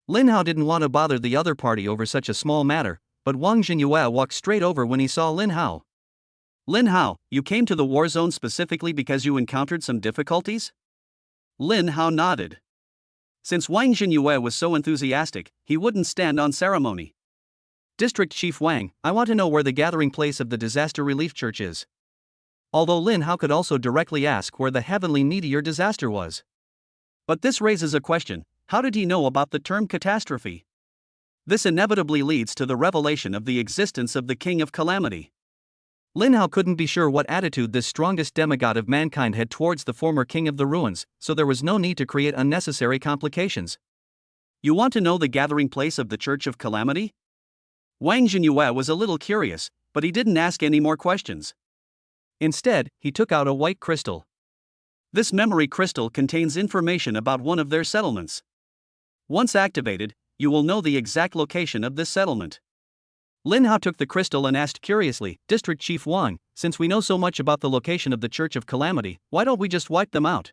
Lin Hao didn't want to bother the other party over such a small matter, but Wang Jinyue walked straight over when he saw Lin Hao. Lin Hao, you came to the war zone specifically because you encountered some difficulties? Lin Hao nodded. Since Wang Jinyue was so enthusiastic, he wouldn't stand on ceremony. District Chief Wang, I want to know where the gathering place of the Disaster Relief Church is. Although Lin Hao could also directly ask where the heavenly meteor disaster was. But this raises a question, how did he know about the term catastrophe? This inevitably leads to the revelation of the existence of the King of Calamity. Lin Hao couldn't be sure what attitude this strongest demigod of mankind had towards the former King of the Ruins, so there was no need to create unnecessary complications. You want to know the gathering place of the Church of Calamity? Wang Jinyue was a little curious, but he didn't ask any more questions. Instead, he took out a white crystal. This memory crystal contains information about one of their settlements. Once activated, you will know the exact location of this settlement. Lin Hao took the crystal and asked curiously, District Chief Wang, since we know so much about the location of the Church of Calamity, why don't we just wipe them out?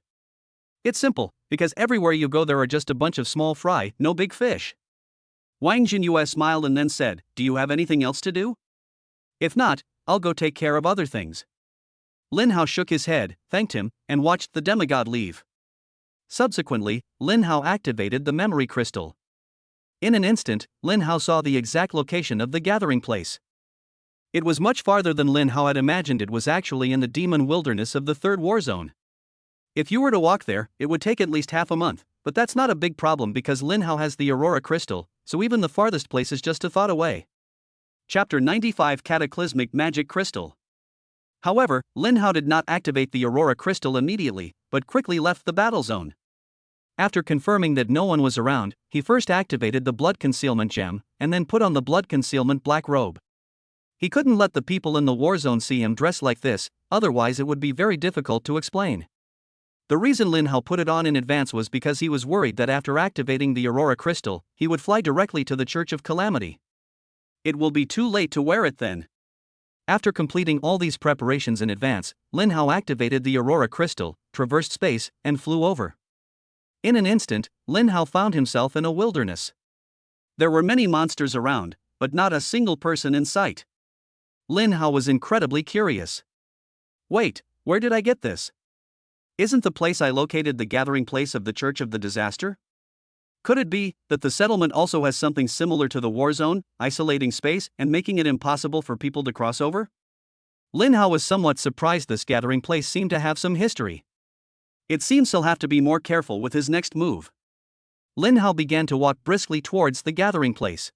It's simple, Because everywhere you go there are just a bunch of small fry, no big fish. Wang Jinyue smiled and then said, "Do you have anything else to do? If not, I'll go take care of other things." Lin Hao shook his head, thanked him, and watched the demigod leave. Subsequently, Lin Hao activated the memory crystal. In an instant, Lin Hao saw the exact location of the gathering place. It was much farther than Lin Hao had imagined. It was actually in the demon wilderness of the third war zone. If you were to walk there, it would take at least half a month, but that's not a big problem because Lin Hao has the Aurora Crystal, so even the farthest place is just a thought away. Chapter 95 Cataclysmic Magic Crystal. However, Lin Hao did not activate the Aurora Crystal immediately, but quickly left the battle zone. After confirming that no one was around, he first activated the Blood Concealment Gem, and then put on the Blood Concealment Black Robe. He couldn't let the people in the war zone see him dressed like this, otherwise it would be very difficult to explain. The reason Lin Hao put it on in advance was because he was worried that after activating the Aurora Crystal, he would fly directly to the Church of Calamity. It will be too late to wear it then. After completing all these preparations in advance, Lin Hao activated the Aurora Crystal, traversed space, and flew over. In an instant, Lin Hao found himself in a wilderness. There were many monsters around, but not a single person in sight. Lin Hao was incredibly curious. Wait, where did I get this? Isn't the place I located the gathering place of the Church of the Disaster? Could it be that the settlement also has something similar to the war zone, isolating space and making it impossible for people to cross over? Lin Hao was somewhat surprised. This gathering place seemed to have some history. It seems he'll have to be more careful with his next move. Lin Hao began to walk briskly towards the gathering place.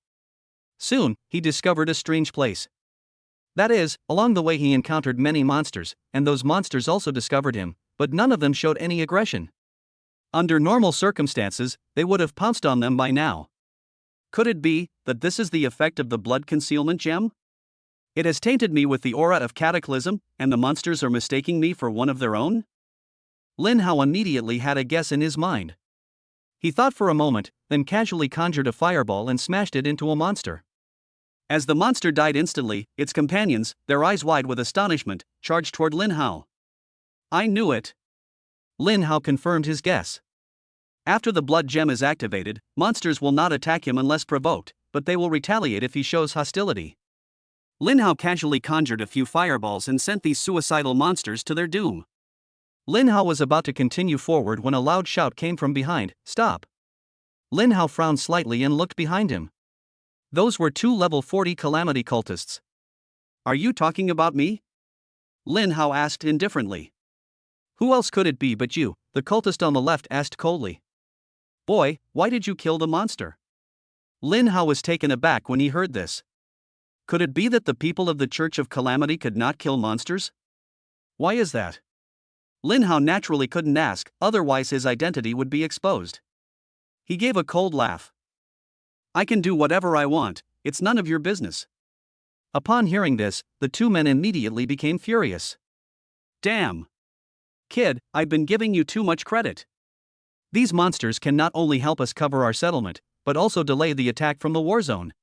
Soon, he discovered a strange place. That is, along the way he encountered many monsters, and those monsters also discovered him, but none of them showed any aggression. Under normal circumstances, they would have pounced on them by now. Could it be that this is the effect of the Blood Concealment Gem? It has tainted me with the aura of cataclysm, and the monsters are mistaking me for one of their own? Lin Hao immediately had a guess in his mind. He thought for a moment, then casually conjured a fireball and smashed it into a monster. As the monster died instantly, its companions, their eyes wide with astonishment, charged toward Lin Hao. I knew it. Lin Hao confirmed his guess. After the blood gem is activated, monsters will not attack him unless provoked, but they will retaliate if he shows hostility. Lin Hao casually conjured a few fireballs and sent these suicidal monsters to their doom. Lin Hao was about to continue forward when a loud shout came from behind, "Stop!" Lin Hao frowned slightly and looked behind him. Those were two level 40 Calamity cultists. Are you talking about me? Lin Hao asked indifferently. Who else could it be but you? The cultist on the left asked coldly. Boy, why did you kill the monster? Lin Hao was taken aback when he heard this. Could it be that the people of the Church of Calamity could not kill monsters? Why is that? Lin Hao naturally couldn't ask, otherwise his identity would be exposed. He gave a cold laugh. I can do whatever I want, it's none of your business. Upon hearing this, the two men immediately became furious. Damn! Kid, I've been giving you too much credit. These monsters can not only help us cover our settlement, but also delay the attack from the war zone.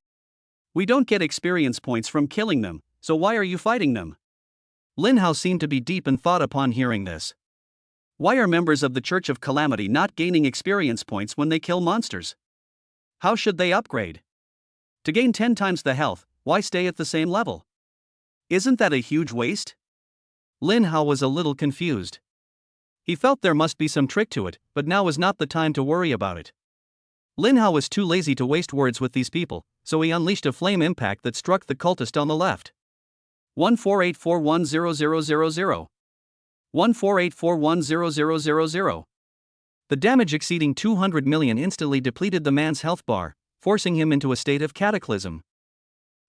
We don't get experience points from killing them, so why are you fighting them? Lin Hao seemed to be deep in thought upon hearing this. Why are members of the Church of Calamity not gaining experience points when they kill monsters? How should they upgrade? To gain 10 times the health, why stay at the same level? Isn't that a huge waste? Lin Hao was a little confused. He felt there must be some trick to it, but now was not the time to worry about it. Lin Hao was too lazy to waste words with these people, so he unleashed a flame impact that struck the cultist on the left. 148410000. 148410000. The damage exceeding 200 million instantly depleted the man's health bar, forcing him into a state of cataclysm.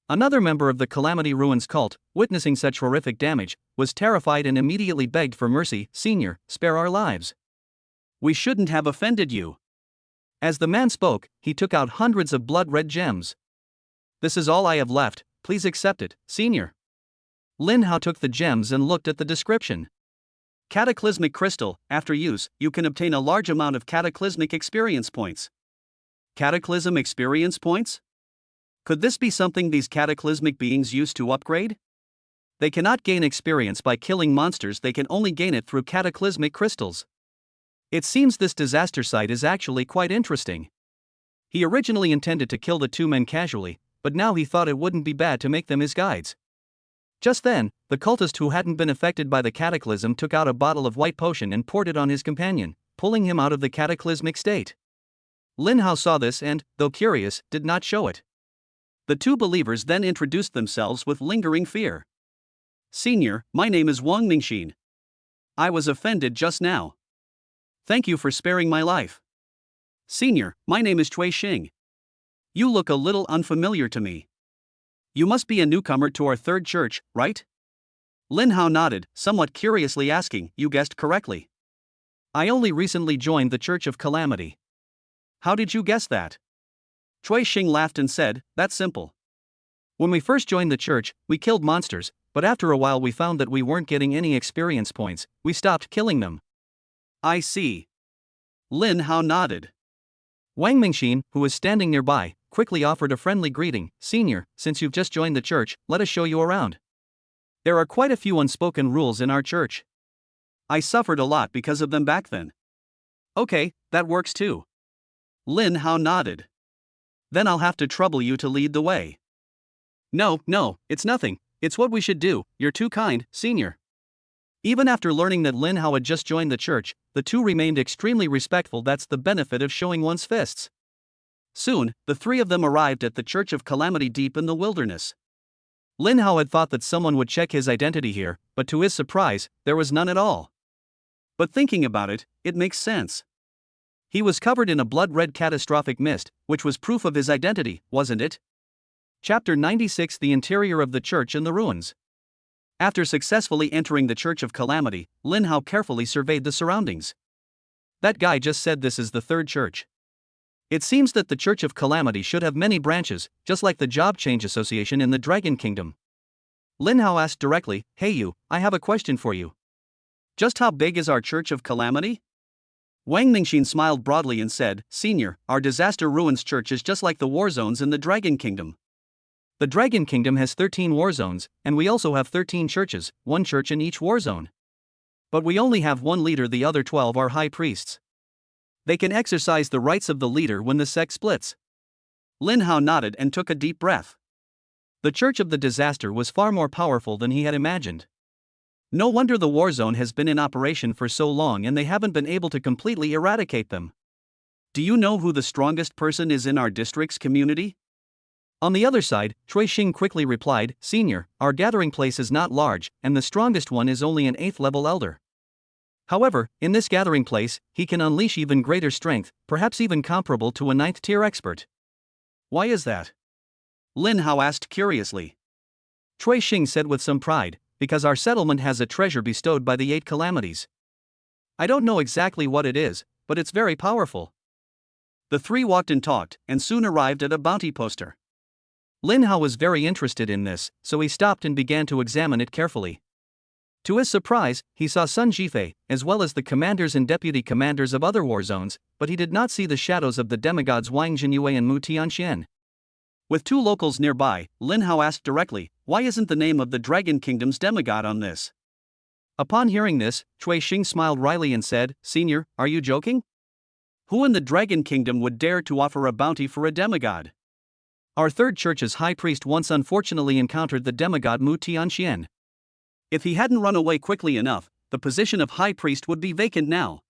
Another member of the Calamity Ruins cult, witnessing such horrific damage, was terrified and immediately begged for mercy. Senior, spare our lives. We shouldn't have offended you. As the man spoke, he took out hundreds of blood-red gems. This is all I have left, please accept it, Senior. Lin Hao took the gems and looked at the description. Cataclysmic Crystal, after use, you can obtain a large amount of Cataclysmic experience points. Cataclysm experience points? Could this be something these cataclysmic beings use to upgrade? They cannot gain experience by killing monsters, they can only gain it through cataclysmic crystals. It seems this disaster site is actually quite interesting. He originally intended to kill the two men casually, but now he thought it wouldn't be bad to make them his guides. Just then, the cultist who hadn't been affected by the cataclysm took out a bottle of white potion and poured it on his companion, pulling him out of the cataclysmic state. Lin Hao saw this and, though curious, did not show it. The two believers then introduced themselves with lingering fear. "Senior, my name is Wang Mingxin. I was offended just now. Thank you for sparing my life." "Senior, my name is Cui Xing. You look a little unfamiliar to me. You must be a newcomer to our third church, right?" Lin Hao nodded, somewhat curiously asking, "You guessed correctly. I only recently joined the Church of Calamity." "How did you guess that?" Cui Xing laughed and said, "That's simple. When we first joined the church, we killed monsters, but after a while we found that we weren't getting any experience points, we stopped killing them." "I see." Lin Hao nodded. Wang Mingxin, who was standing nearby, quickly offered a friendly greeting. "Senior, since you've just joined the church, let us show you around. There are quite a few unspoken rules in our church. I suffered a lot because of them back then." "Okay, that works too." Lin Hao nodded. "Then I'll have to trouble you to lead the way." No, it's nothing, it's what we should do, you're too kind, senior." Even after learning that Lin Hao had just joined the church, the two remained extremely respectful. That's the benefit of showing one's fists. Soon, the three of them arrived at the Church of Calamity deep in the wilderness. Lin Hao had thought that someone would check his identity here, but to his surprise, there was none at all. But thinking about it, it makes sense. He was covered in a blood-red catastrophic mist, which was proof of his identity, wasn't it? Chapter 96: The Interior of the Church and the Ruins. After successfully entering the Church of Calamity, Lin Hao carefully surveyed the surroundings. That guy just said this is the third church. It seems that the Church of Calamity should have many branches, just like the Job Change Association in the Dragon Kingdom. Lin Hao asked directly, "Hey you, I have a question for you. Just how big is our Church of Calamity?" Wang Mingxin smiled broadly and said, "Senior, our Disaster Ruins Church is just like the war zones in the Dragon Kingdom. The Dragon Kingdom has 13 war zones, and we also have 13 churches, one church in each war zone. But we only have one leader, the other 12 are high priests. They can exercise the rights of the leader when the sect splits." Lin Hao nodded and took a deep breath. The Church of the Disaster was far more powerful than he had imagined. No wonder the war zone has been in operation for so long and they haven't been able to completely eradicate them. "Do you know who the strongest person is in our district's community?" On the other side, Cui Xing quickly replied, "Senior, our gathering place is not large, and the strongest one is only an 8th level elder. However, in this gathering place, he can unleash even greater strength, perhaps even comparable to a 9th tier expert." "Why is that?" Lin Hao asked curiously. Cui Xing said with some pride, "Because our settlement has a treasure bestowed by the 8 calamities. I don't know exactly what it is, but it's very powerful." The three walked and talked, and soon arrived at a bounty poster. Lin Hao was very interested in this, so he stopped and began to examine it carefully. To his surprise, he saw Sun Jifei, as well as the commanders and deputy commanders of other war zones, but he did not see the shadows of the demigods Wang Jinyue and Mu Tianxian. With two locals nearby, Lin Hao asked directly, "Why isn't the name of the Dragon Kingdom's demigod on this?" Upon hearing this, Cui Xing smiled wryly and said, "Senior, are you joking? Who in the Dragon Kingdom would dare to offer a bounty for a demigod? Our third church's high priest once unfortunately encountered the demigod Mu Tianxian. If he hadn't run away quickly enough, the position of high priest would be vacant now."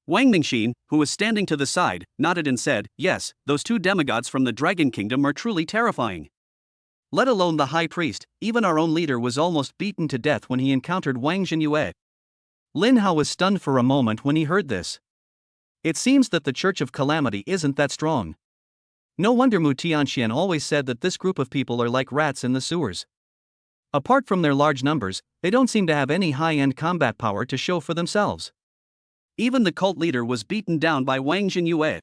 Wang Mingxin, who was standing to the side, nodded and said, "Yes, those two demigods from the Dragon Kingdom are truly terrifying. Let alone the high priest, even our own leader was almost beaten to death when he encountered Wang Jinyue." Lin Hao was stunned for a moment when he heard this. It seems that the Church of Calamity isn't that strong. No wonder Mu Tianxian always said that this group of people are like rats in the sewers. Apart from their large numbers, they don't seem to have any high-end combat power to show for themselves. Even the cult leader was beaten down by Wang Jinyue.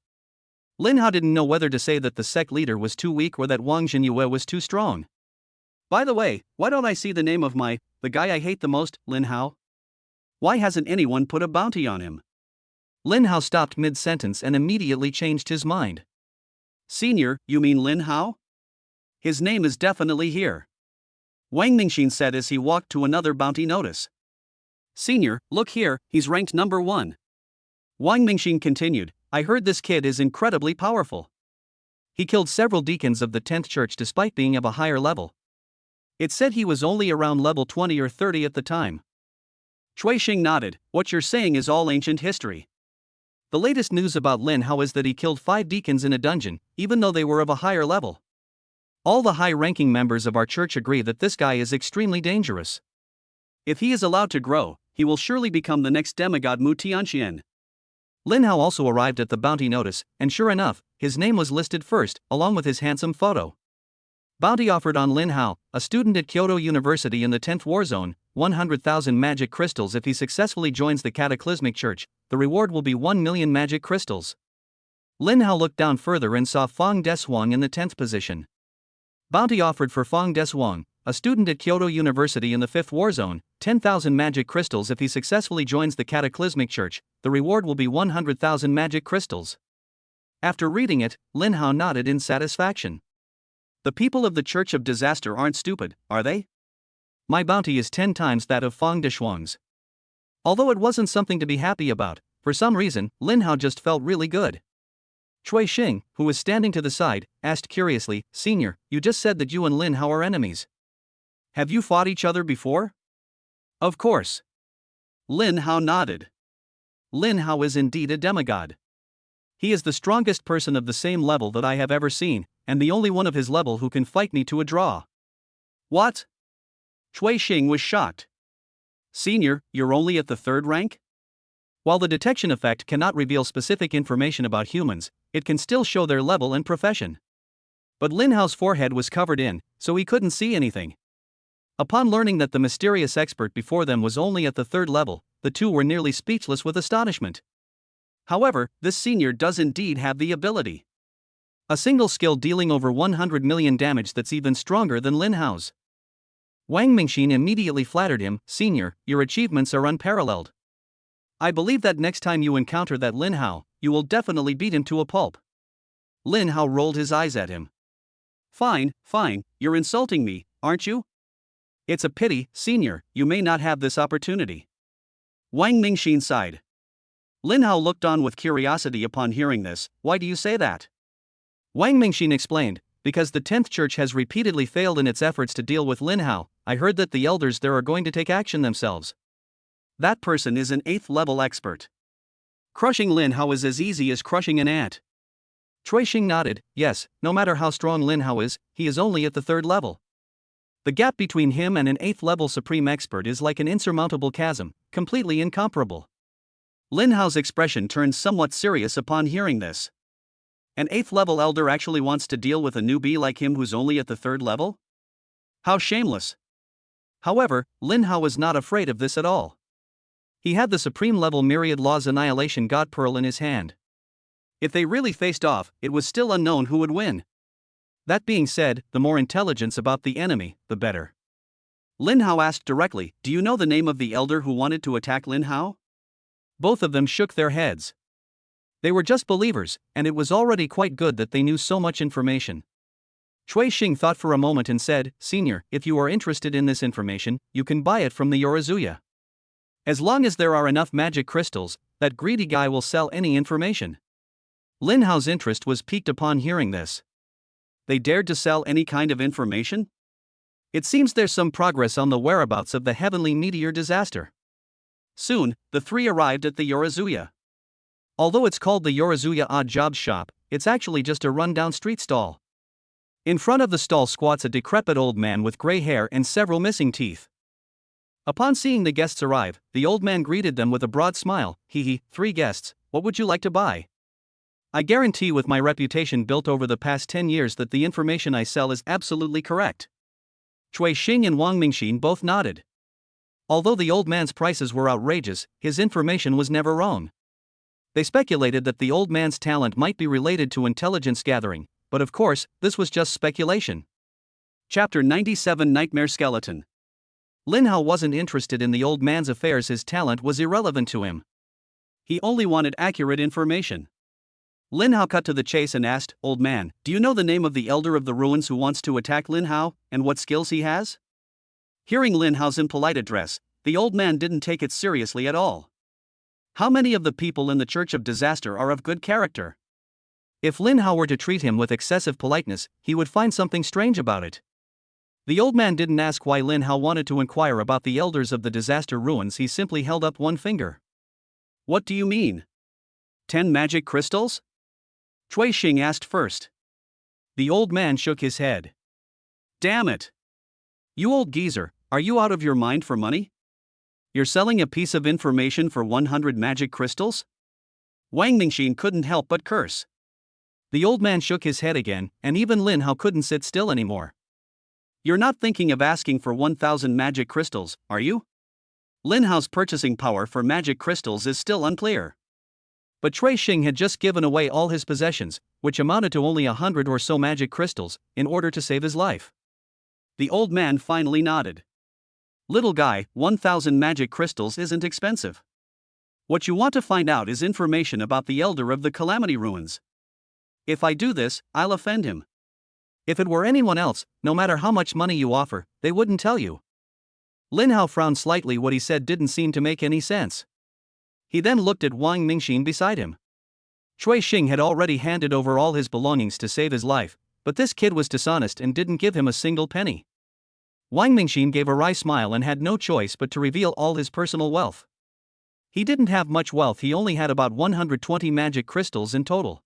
Lin Hao didn't know whether to say that the sect leader was too weak or that Wang Jinyue was too strong. "By the way, why don't I see the name of the guy I hate the most, Lin Hao? Why hasn't anyone put a bounty on him?" Lin Hao stopped mid-sentence and immediately changed his mind. "Senior, you mean Lin Hao? His name is definitely here," Wang Mingxin said as he walked to another bounty notice. "Senior, look here, he's ranked number 1. Wang Mingxin continued, I heard this kid is incredibly powerful. He killed several deacons of the 10th church despite being of a higher level. It said he was only around level 20 or 30 at the time. Cui Xing nodded, what you're saying is all ancient history. The latest news about Lin Hao is that he killed 5 deacons in a dungeon, even though they were of a higher level. All the high-ranking members of our church agree that this guy is extremely dangerous. If he is allowed to grow, he will surely become the next demigod Mu Tianxian. Lin Hao also arrived at the bounty notice, and sure enough, his name was listed first, along with his handsome photo. Bounty offered on Lin Hao, a student at Kyoto University in the 10th War Zone, 100,000 magic crystals if he successfully joins the Cataclysmic Church. The reward will be 1 million magic crystals. Lin Hao looked down further and saw Fang Desuang in the 10th position. Bounty offered for Fang Desuang, a student at Kyoto University in the 5th War Zone, 10,000 magic crystals if he successfully joins the Cataclysmic Church. The reward will be 100,000 magic crystals. After reading it, Lin Hao nodded in satisfaction. The people of the Church of Disaster aren't stupid, are they? My bounty is 10 times that of Fang Desuang's. Although it wasn't something to be happy about, for some reason, Lin Hao just felt really good. Cui Xing, who was standing to the side, asked curiously, Senior, you just said that you and Lin Hao are enemies. Have you fought each other before? Of course. Lin Hao nodded. Lin Hao is indeed a demigod. He is the strongest person of the same level that I have ever seen, and the only one of his level who can fight me to a draw. What? Cui Xing was shocked. Senior, you're only at the 3rd rank? While the detection effect cannot reveal specific information about humans, it can still show their level and profession. But Lin Hao's forehead was covered in, so he couldn't see anything. Upon learning that the mysterious expert before them was only at the 3rd level, the two were nearly speechless with astonishment. However, this senior does indeed have the ability. A single skill dealing over 100 million damage that's even stronger than Lin Hao's. Wang Mingxin immediately flattered him, Senior, your achievements are unparalleled. I believe that next time you encounter that Lin Hao, you will definitely beat him to a pulp. Lin Hao rolled his eyes at him. Fine, you're insulting me, aren't you? It's a pity, Senior, you may not have this opportunity. Wang Mingxin sighed. Lin Hao looked on with curiosity upon hearing this. Why do you say that? Wang Mingxin explained, because the 10th Church has repeatedly failed in its efforts to deal with Lin Hao. I heard that the elders there are going to take action themselves. That person is an 8th level expert. Crushing Lin Hao is as easy as crushing an ant. Cui Xing nodded, yes, no matter how strong Lin Hao is, he is only at the 3rd level. The gap between him and an 8th level supreme expert is like an insurmountable chasm, completely incomparable. Lin Hao's expression turned somewhat serious upon hearing this. An 8th level elder actually wants to deal with a newbie like him who's only at the 3rd level? How shameless. However, Lin Hao was not afraid of this at all. He had the supreme level Myriad Laws Annihilation God Pearl in his hand. If they really faced off, it was still unknown who would win. That being said, the more intelligence about the enemy, the better. Lin Hao asked directly, do you know the name of the elder who wanted to attack Lin Hao? Both of them shook their heads. They were just believers, and it was already quite good that they knew so much information. Cui Xing thought for a moment and said, Senior, if you are interested in this information, you can buy it from the Yorazuya. As long as there are enough magic crystals, that greedy guy will sell any information. Lin Hao's interest was piqued upon hearing this. They dared to sell any kind of information? It seems there's some progress on the whereabouts of the heavenly meteor disaster. Soon, the three arrived at the Yorazuya. Although it's called the Yorazuya Odd Jobs Shop, it's actually just a run-down street stall. In front of the stall squats a decrepit old man with gray hair and several missing teeth. Upon seeing the guests arrive, the old man greeted them with a broad smile. Hee, 3 guests, what would you like to buy? I guarantee with my reputation built over the past 10 years that the information I sell is absolutely correct. Cui Xing and Wang Mingxin both nodded. Although the old man's prices were outrageous, his information was never wrong. They speculated that the old man's talent might be related to intelligence gathering, but of course, this was just speculation. Chapter 97 Nightmare Skeleton. Lin Hao wasn't interested in the old man's affairs, his talent was irrelevant to him. He only wanted accurate information. Lin Hao cut to the chase and asked, Old man, do you know the name of the elder of the ruins who wants to attack Lin Hao, and what skills he has? Hearing Lin Hao's impolite address, the old man didn't take it seriously at all. How many of the people in the Church of Disaster are of good character? If Lin Hao were to treat him with excessive politeness, he would find something strange about it. The old man didn't ask why Lin Hao wanted to inquire about the elders of the disaster ruins, he simply held up one finger. What do you mean? 10 magic crystals? Cui Xing asked first. The old man shook his head. Damn it! You old geezer, are you out of your mind for money? You're selling a piece of information for 100 magic crystals? Wang Mingxin couldn't help but curse. The old man shook his head again, and even Lin Hao couldn't sit still anymore. You're not thinking of asking for 1,000 magic crystals, are you? Lin Hao's purchasing power for magic crystals is still unclear. But Cui Xing had just given away all his possessions, which amounted to only 100 or so magic crystals, in order to save his life. The old man finally nodded. Little guy, 1,000 magic crystals isn't expensive. What you want to find out is information about the elder of the Calamity Ruins. If I do this, I'll offend him. If it were anyone else, no matter how much money you offer, they wouldn't tell you. Lin Hao frowned slightly. What he said didn't seem to make any sense. He then looked at Wang Mingxin beside him. Cui Xing had already handed over all his belongings to save his life, but this kid was dishonest and didn't give him a single penny. Wang Mingxin gave a wry smile and had no choice but to reveal all his personal wealth. He didn't have much wealth, he only had about 120 magic crystals in total.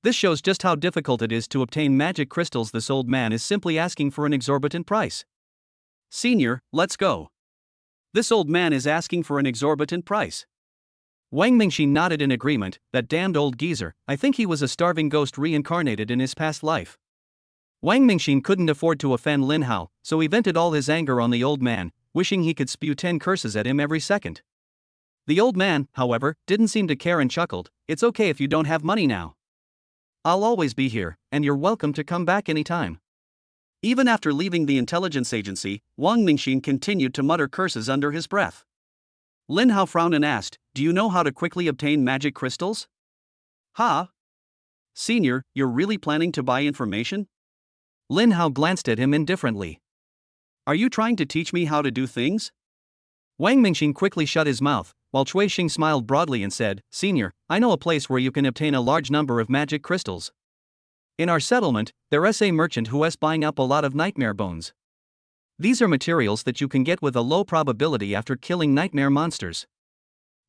This shows just how difficult it is to obtain magic crystals. This old man is simply asking for an exorbitant price. Senior, let's go. This old man is asking for an exorbitant price. Wang Mingxin nodded in agreement. That damned old geezer, I think he was a starving ghost reincarnated in his past life. Wang Mingxin couldn't afford to offend Lin Hao, so he vented all his anger on the old man, wishing he could spew 10 curses at him every second. The old man, however, didn't seem to care and chuckled, "It's okay if you don't have money now. I'll always be here, and you're welcome to come back anytime." Even after leaving the intelligence agency, Wang Mingxin continued to mutter curses under his breath. Lin Hao frowned and asked, "Do you know how to quickly obtain magic crystals?" "Huh? Senior, you're really planning to buy information?" Lin Hao glanced at him indifferently. "Are you trying to teach me how to do things?" Wang Mingxin quickly shut his mouth, while Cui Xing smiled broadly and said, "Senior, I know a place where you can obtain a large number of magic crystals. In our settlement, there's a merchant who is buying up a lot of nightmare bones. These are materials that you can get with a low probability after killing nightmare monsters.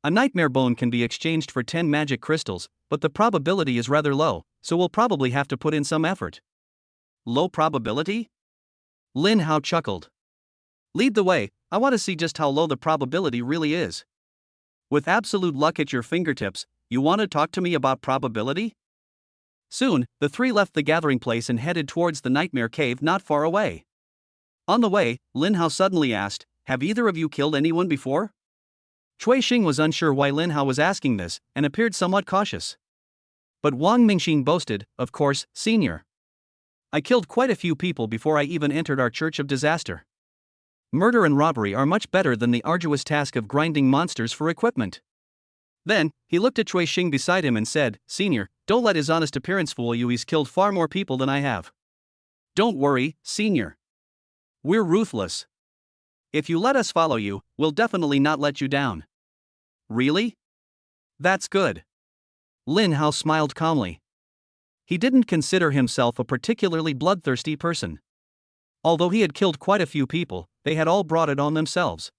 A nightmare bone can be exchanged for 10 magic crystals, but the probability is rather low, so we'll probably have to put in some effort." Low probability? Lin Hao chuckled. "Lead the way, I want to see just how low the probability really is. With absolute luck at your fingertips, you want to talk to me about probability?" Soon, the three left the gathering place and headed towards the nightmare cave not far away. On the way, Lin Hao suddenly asked, "Have either of you killed anyone before?" Cui Xing was unsure why Lin Hao was asking this, and appeared somewhat cautious. But Wang Mingxin boasted, "Of course, senior. I killed quite a few people before I even entered our Church of Disaster. Murder and robbery are much better than the arduous task of grinding monsters for equipment." Then, he looked at Cui Xing beside him and said, "Senior, don't let his honest appearance fool you, he's killed far more people than I have. Don't worry, senior. We're ruthless. If you let us follow you, we'll definitely not let you down." "Really? That's good." Lin Hao smiled calmly. He didn't consider himself a particularly bloodthirsty person. Although he had killed quite a few people, they had all brought it on themselves.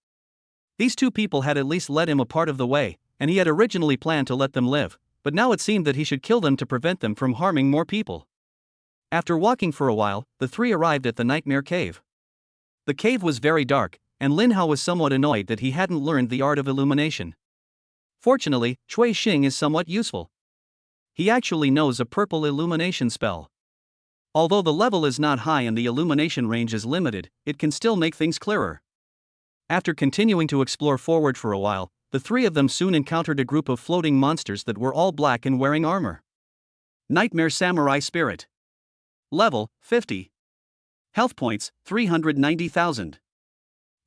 These two people had at least led him a part of the way, and he had originally planned to let them live, but now it seemed that he should kill them to prevent them from harming more people. After walking for a while, the three arrived at the nightmare cave. The cave was very dark, and Lin Hao was somewhat annoyed that he hadn't learned the art of illumination. Fortunately, Cui Xing is somewhat useful. He actually knows a purple illumination spell. Although the level is not high and the illumination range is limited, it can still make things clearer. After continuing to explore forward for a while, the three of them soon encountered a group of floating monsters that were all black and wearing armor. Nightmare Samurai Spirit. Level, 50. Health points, 390,000.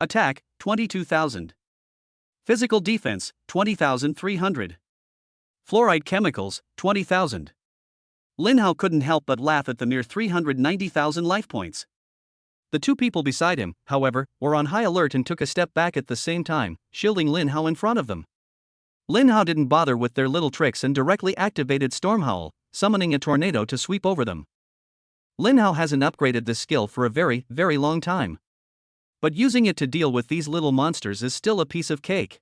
Attack, 22,000. Physical defense, 20,300. Fluoride chemicals, 20,000. Lin Hao couldn't help but laugh at the mere 390,000 life points. The two people beside him, however, were on high alert and took a step back at the same time, shielding Lin Hao in front of them. Lin Hao didn't bother with their little tricks and directly activated Storm Howl, summoning a tornado to sweep over them. Lin Hao hasn't upgraded this skill for a very, very long time. But using it to deal with these little monsters is still a piece of cake.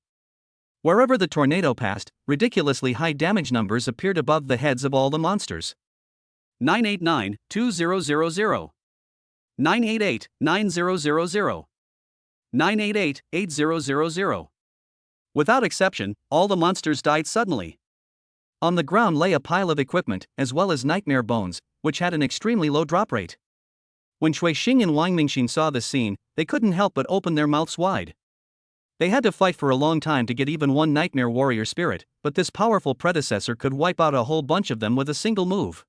Wherever the tornado passed, ridiculously high damage numbers appeared above the heads of all the monsters. 989-2000, 988-9000, 988-8000. Without exception, all the monsters died suddenly. On the ground lay a pile of equipment, as well as nightmare bones, which had an extremely low drop rate. When Cui Xing and Wang Mingxin saw this scene, they couldn't help but open their mouths wide. They had to fight for a long time to get even one nightmare warrior spirit, but this powerful predecessor could wipe out a whole bunch of them with a single move.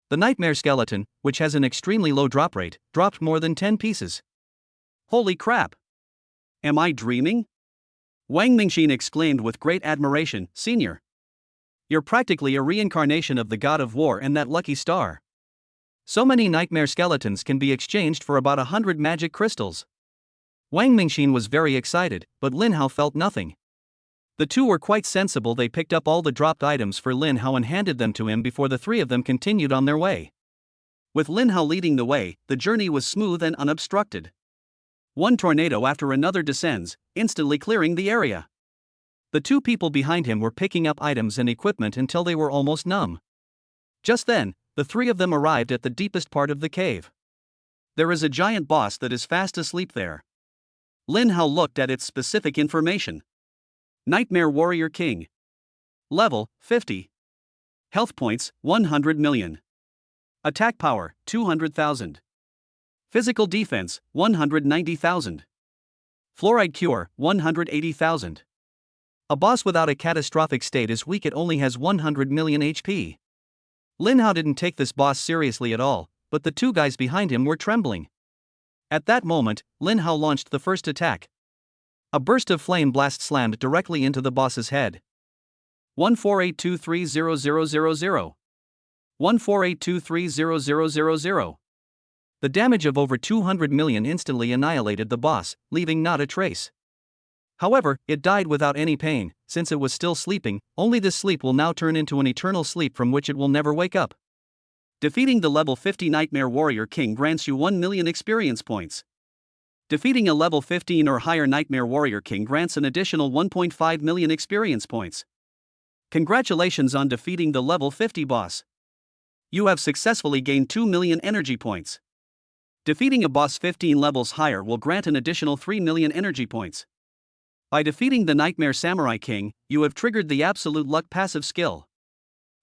The nightmare skeleton, which has an extremely low drop rate, dropped more than 10 pieces. Holy crap! Am I dreaming? Wang Mingxin exclaimed with great admiration, "Senior, you're practically a reincarnation of the god of war and that lucky star. So many nightmare skeletons can be exchanged for about 100 magic crystals." Wang Mingxin was very excited, but Lin Hao felt nothing. The two were quite sensible. They picked up all the dropped items for Lin Hao and handed them to him before the three of them continued on their way. With Lin Hao leading the way, the journey was smooth and unobstructed. One tornado after another descends, instantly clearing the area. The two people behind him were picking up items and equipment until they were almost numb. Just then, the three of them arrived at the deepest part of the cave. There is a giant boss that is fast asleep there. Lin Hao looked at its specific information. Nightmare Warrior King. Level, 50. Health points, 100 million. Attack power, 200,000. Physical defense, 190,000. Fluoride cure, 180,000. A boss without a catastrophic state is weak. It only has 100 million HP. Lin Hao didn't take this boss seriously at all, but the two guys behind him were trembling. At that moment, Lin Hao launched the first attack. A burst of flame blast slammed directly into the boss's head. 148230000. 148230000. The damage of over 200 million instantly annihilated the boss, leaving not a trace. However, it died without any pain, since it was still sleeping. Only this sleep will now turn into an eternal sleep from which it will never wake up. Defeating the level 50 Nightmare Warrior King grants you 1 million experience points. Defeating a level 15 or higher Nightmare Warrior King grants an additional 1.5 million experience points. Congratulations on defeating the level 50 boss. You have successfully gained 2 million energy points. Defeating a boss 15 levels higher will grant an additional 3 million energy points. By defeating the Nightmare Samurai King, you have triggered the Absolute Luck passive skill.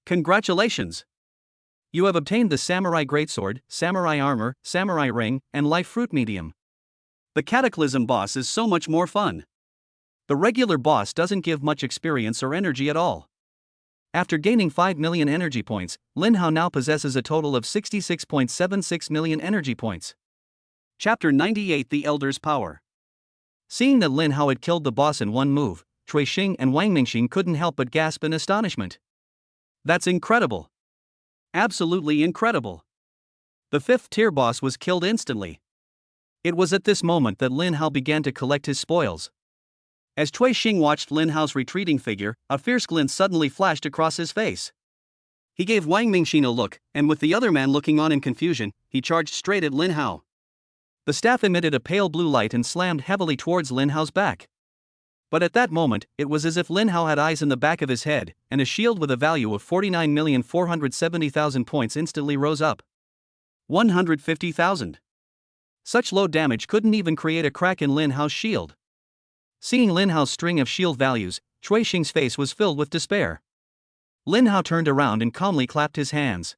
Congratulations! You have obtained the Samurai Greatsword, Samurai Armor, Samurai Ring, and Life Fruit Medium. The Cataclysm boss is so much more fun. The regular boss doesn't give much experience or energy at all. After gaining 5 million energy points, Lin Hao now possesses a total of 66.76 million energy points. Chapter 98: The Elder's Power. Seeing that Lin Hao had killed the boss in one move, Cui Xing and Wang Mingxin couldn't help but gasp in astonishment. That's incredible. Absolutely incredible. The 5th tier boss was killed instantly. It was at this moment that Lin Hao began to collect his spoils. As Cui Xing watched Lin Hao's retreating figure, a fierce glint suddenly flashed across his face. He gave Wang Mingxin a look, and with the other man looking on in confusion, he charged straight at Lin Hao. The staff emitted a pale blue light and slammed heavily towards Lin Hao's back. But at that moment, it was as if Lin Hao had eyes in the back of his head, and a shield with a value of 49,470,000 points instantly rose up. 150,000. Such low damage couldn't even create a crack in Lin Hao's shield. Seeing Lin Hao's string of shield values, Cui Xing's face was filled with despair. Lin Hao turned around and calmly clapped his hands.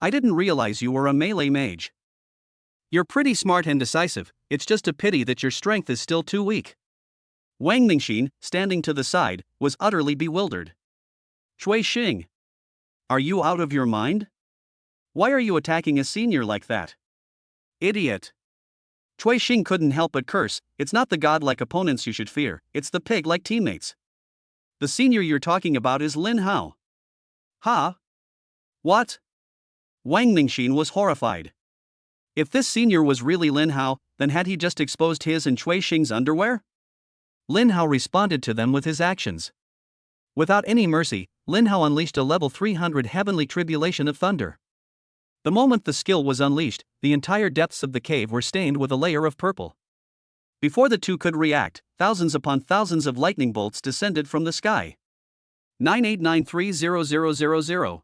I didn't realize you were a melee mage. You're pretty smart and decisive, it's just a pity that your strength is still too weak. Wang Mingxin, standing to the side, was utterly bewildered. Cui Xing, are you out of your mind? Why are you attacking a senior like that? Idiot. Cui Xing couldn't help but curse. It's not the godlike opponents you should fear, it's the pig-like teammates. The senior you're talking about is Lin Hao. Huh? What? Wang Mingxin was horrified. If this senior was really Lin Hao, then had he just exposed his and Cui Xing's underwear? Lin Hao responded to them with his actions. Without any mercy, Lin Hao unleashed a level 300 heavenly tribulation of thunder. The moment the skill was unleashed, the entire depths of the cave were stained with a layer of purple. Before the two could react, thousands upon thousands of lightning bolts descended from the sky. 98930000.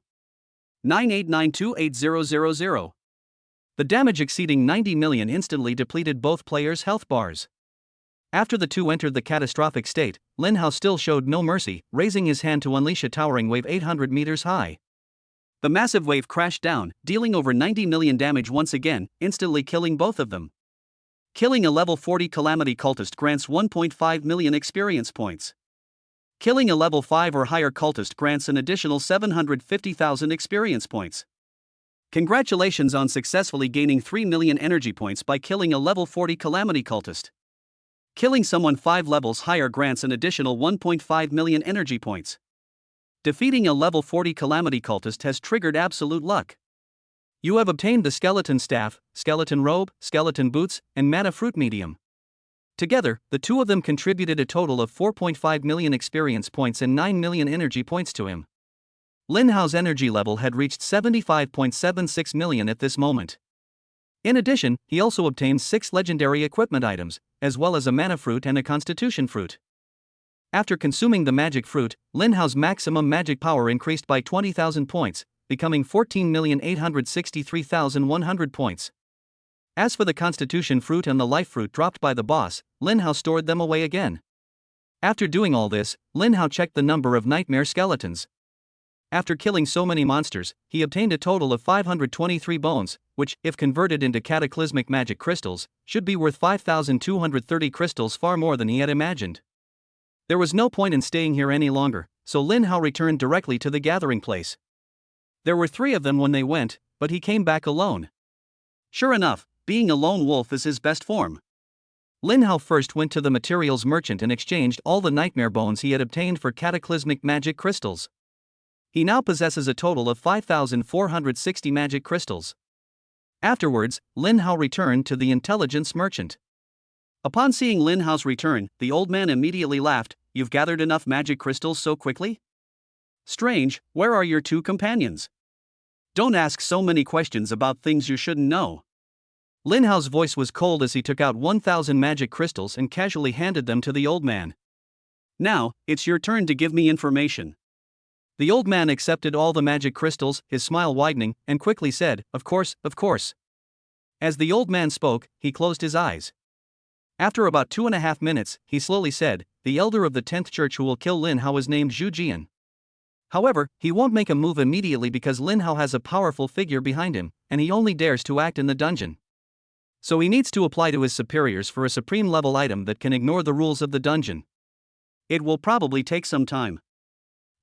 98928000. The damage exceeding 90 million instantly depleted both players' health bars. After the two entered the catastrophic state, Lin Hao still showed no mercy, raising his hand to unleash a towering wave 800 meters high. The massive wave crashed down, dealing over 90 million damage once again, instantly killing both of them. Killing a level 40 Calamity Cultist grants 1.5 million experience points. Killing a level 5 or higher cultist grants an additional 750,000 experience points. Congratulations on successfully gaining 3 million energy points by killing a level 40 Calamity Cultist. Killing someone 5 levels higher grants an additional 1.5 million energy points. Defeating a level 40 Calamity Cultist has triggered absolute luck. You have obtained the Skeleton Staff, Skeleton Robe, Skeleton Boots, and Mana Fruit Medium. Together, the two of them contributed a total of 4.5 million experience points and 9 million energy points to him. Lin Hao's energy level had reached 75.76 million at this moment. In addition, he also obtained 6 legendary equipment items, as well as a Mana Fruit and a Constitution Fruit. After consuming the magic fruit, Lin Hao's maximum magic power increased by 20,000 points, becoming 14,863,100 points. As for the Constitution Fruit and the Life Fruit dropped by the boss, Lin Hao stored them away again. After doing all this, Lin Hao checked the number of nightmare skeletons. After killing so many monsters, he obtained a total of 523 bones, which, if converted into cataclysmic magic crystals, should be worth 5,230 crystals, far more than he had imagined. There was no point in staying here any longer, so Lin Hao returned directly to the gathering place. There were 3 of them when they went, but he came back alone. Sure enough, being a lone wolf is his best form. Lin Hao first went to the materials merchant and exchanged all the nightmare bones he had obtained for cataclysmic magic crystals. He now possesses a total of 5,460 magic crystals. Afterwards, Lin Hao returned to the intelligence merchant. Upon seeing Lin Hao's return, the old man immediately laughed. "You've gathered enough magic crystals so quickly? Strange, where are your 2 companions? Don't ask so many questions about things you shouldn't know." Lin Hao's voice was cold as he took out 1,000 magic crystals and casually handed them to the old man. "Now, it's your turn to give me information." The old man accepted all the magic crystals, his smile widening, and quickly said, Of course. As the old man spoke, he closed his eyes. After about 2.5 minutes, he slowly said, "The elder of the 10th church who will kill Lin Hao is named Zhu Jian. However, he won't make a move immediately because Lin Hao has a powerful figure behind him, and he only dares to act in the dungeon. So he needs to apply to his superiors for a supreme level item that can ignore the rules of the dungeon. It will probably take some time.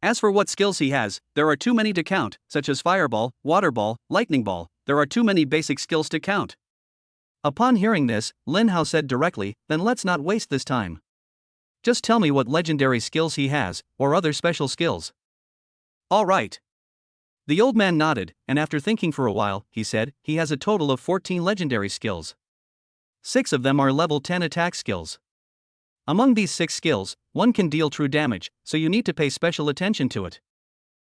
As for what skills he has, there are too many to count, such as Fireball, Water Ball, Lightning Ball. There are too many basic skills to count." Upon hearing this, Lin Hao said directly, "Then let's not waste this time. Just tell me what legendary skills he has, or other special skills." "All right." The old man nodded, and after thinking for a while, he said, "He has a total of 14 legendary skills. 6 of them are level 10 attack skills. Among these 6 skills, 1 can deal true damage, so you need to pay special attention to it.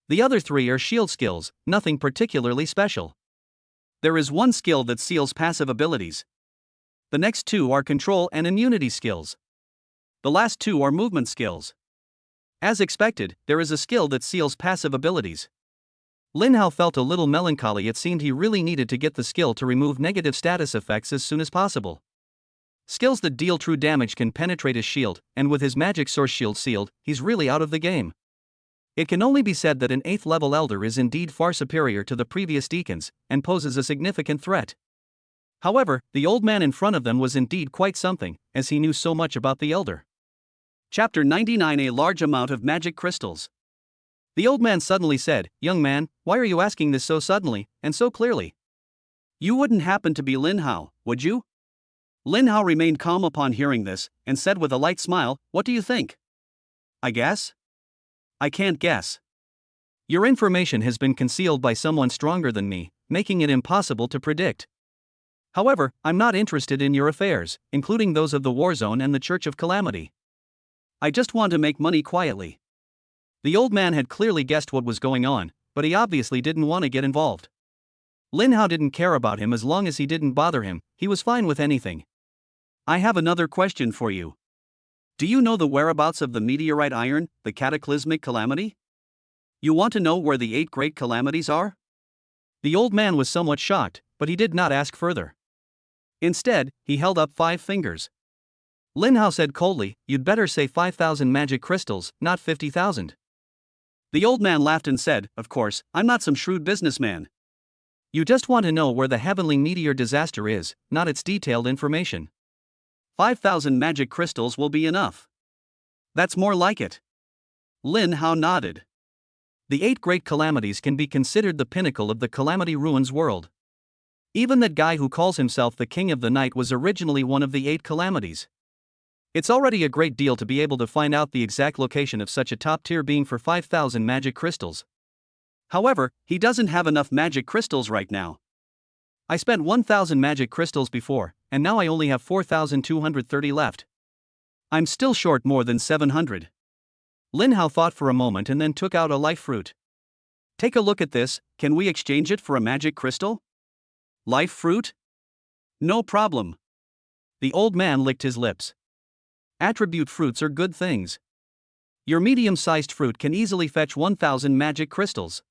The other 3 are shield skills, nothing particularly special. There is 1 skill that seals passive abilities. The next 2 are control and immunity skills. The last 2 are movement skills. As expected, there is a skill that seals passive abilities." Lin Hao felt a little melancholy. It seemed he really needed to get the skill to remove negative status effects as soon as possible. Skills that deal true damage can penetrate his shield, and with his magic source shield sealed, he's really out of the game. It can only be said that an 8th level elder is indeed far superior to the previous deacons, and poses a significant threat. However, the old man in front of them was indeed quite something, as he knew so much about the elder. Chapter 99: A large amount of magic crystals. The old man suddenly said, "Young man, why are you asking this so suddenly, and so clearly? You wouldn't happen to be Lin Hao, would you?" Lin Hao remained calm upon hearing this, and said with a light smile, "What do you think?" "I guess? I can't guess. Your information has been concealed by someone stronger than me, making it impossible to predict. However, I'm not interested in your affairs, including those of the Warzone and the Church of Calamity. I just want to make money quietly. The old man had clearly guessed what was going on, but he obviously didn't want to get involved. Lin Hao didn't care about him as long as he didn't bother him, he was fine with anything. I have another question for you. Do you know the whereabouts of the meteorite iron, the cataclysmic calamity? You want to know where the 8 great calamities are? The old man was somewhat shocked, but he did not ask further. Instead, he held up 5 fingers. Lin Hao said coldly, "You'd better say 5,000 magic crystals, not 50,000. The old man laughed and said, "Of course, I'm not some shrewd businessman. You just want to know where the heavenly meteor disaster is, not its detailed information. 5,000 magic crystals will be enough. That's more like it." Lin Hao nodded. The 8 great calamities can be considered the pinnacle of the calamity ruins world. Even that guy who calls himself the King of the Night was originally one of the 8 calamities. It's already a great deal to be able to find out the exact location of such a top-tier being for 5,000 magic crystals. However, he doesn't have enough magic crystals right now. I spent 1,000 magic crystals before, and now I only have 4,230 left. I'm still short more than 700. Lin Hao thought for a moment and then took out a life fruit. Take a look at this, can we exchange it for a magic crystal? Life fruit? No problem. The old man licked his lips. Attribute fruits are good things. Your medium-sized fruit can easily fetch 1,000 magic crystals.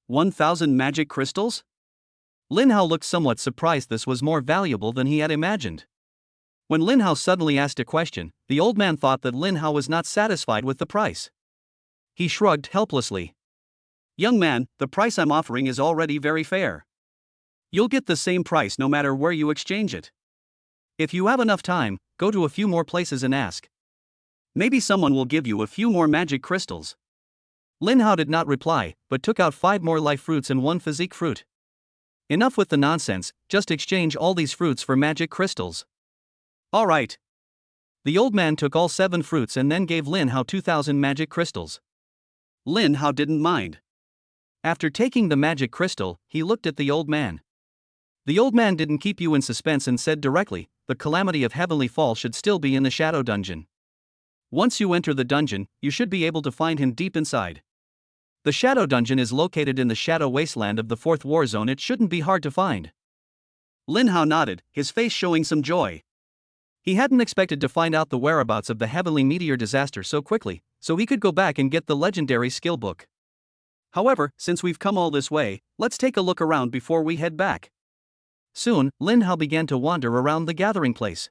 1,000 magic crystals? Lin Hao looked somewhat surprised. This was more valuable than he had imagined. When Lin Hao suddenly asked a question, the old man thought that Lin Hao was not satisfied with the price. He shrugged helplessly. "Young man, the price I'm offering is already very fair. You'll get the same price no matter where you exchange it. If you have enough time, go to a few more places and ask. Maybe someone will give you a few more magic crystals." Lin Hao did not reply, but took out 5 more life fruits and 1 physique fruit. Enough with the nonsense, just exchange all these fruits for magic crystals. All right. The old man took all 7 fruits and then gave Lin Hao 2,000 magic crystals. Lin Hao didn't mind. After taking the magic crystal, he looked at the old man. The old man didn't keep you in suspense and said directly, "The calamity of Heavenly Fall should still be in the Shadow Dungeon. Once you enter the dungeon, you should be able to find him deep inside. The Shadow Dungeon is located in the Shadow Wasteland of the 4th War Zone. It shouldn't be hard to find." Lin Hao nodded, his face showing some joy. He hadn't expected to find out the whereabouts of the heavenly meteor disaster so quickly, so he could go back and get the legendary skill book. However, since we've come all this way, let's take a look around before we head back. Soon, Lin Hao began to wander around the gathering place.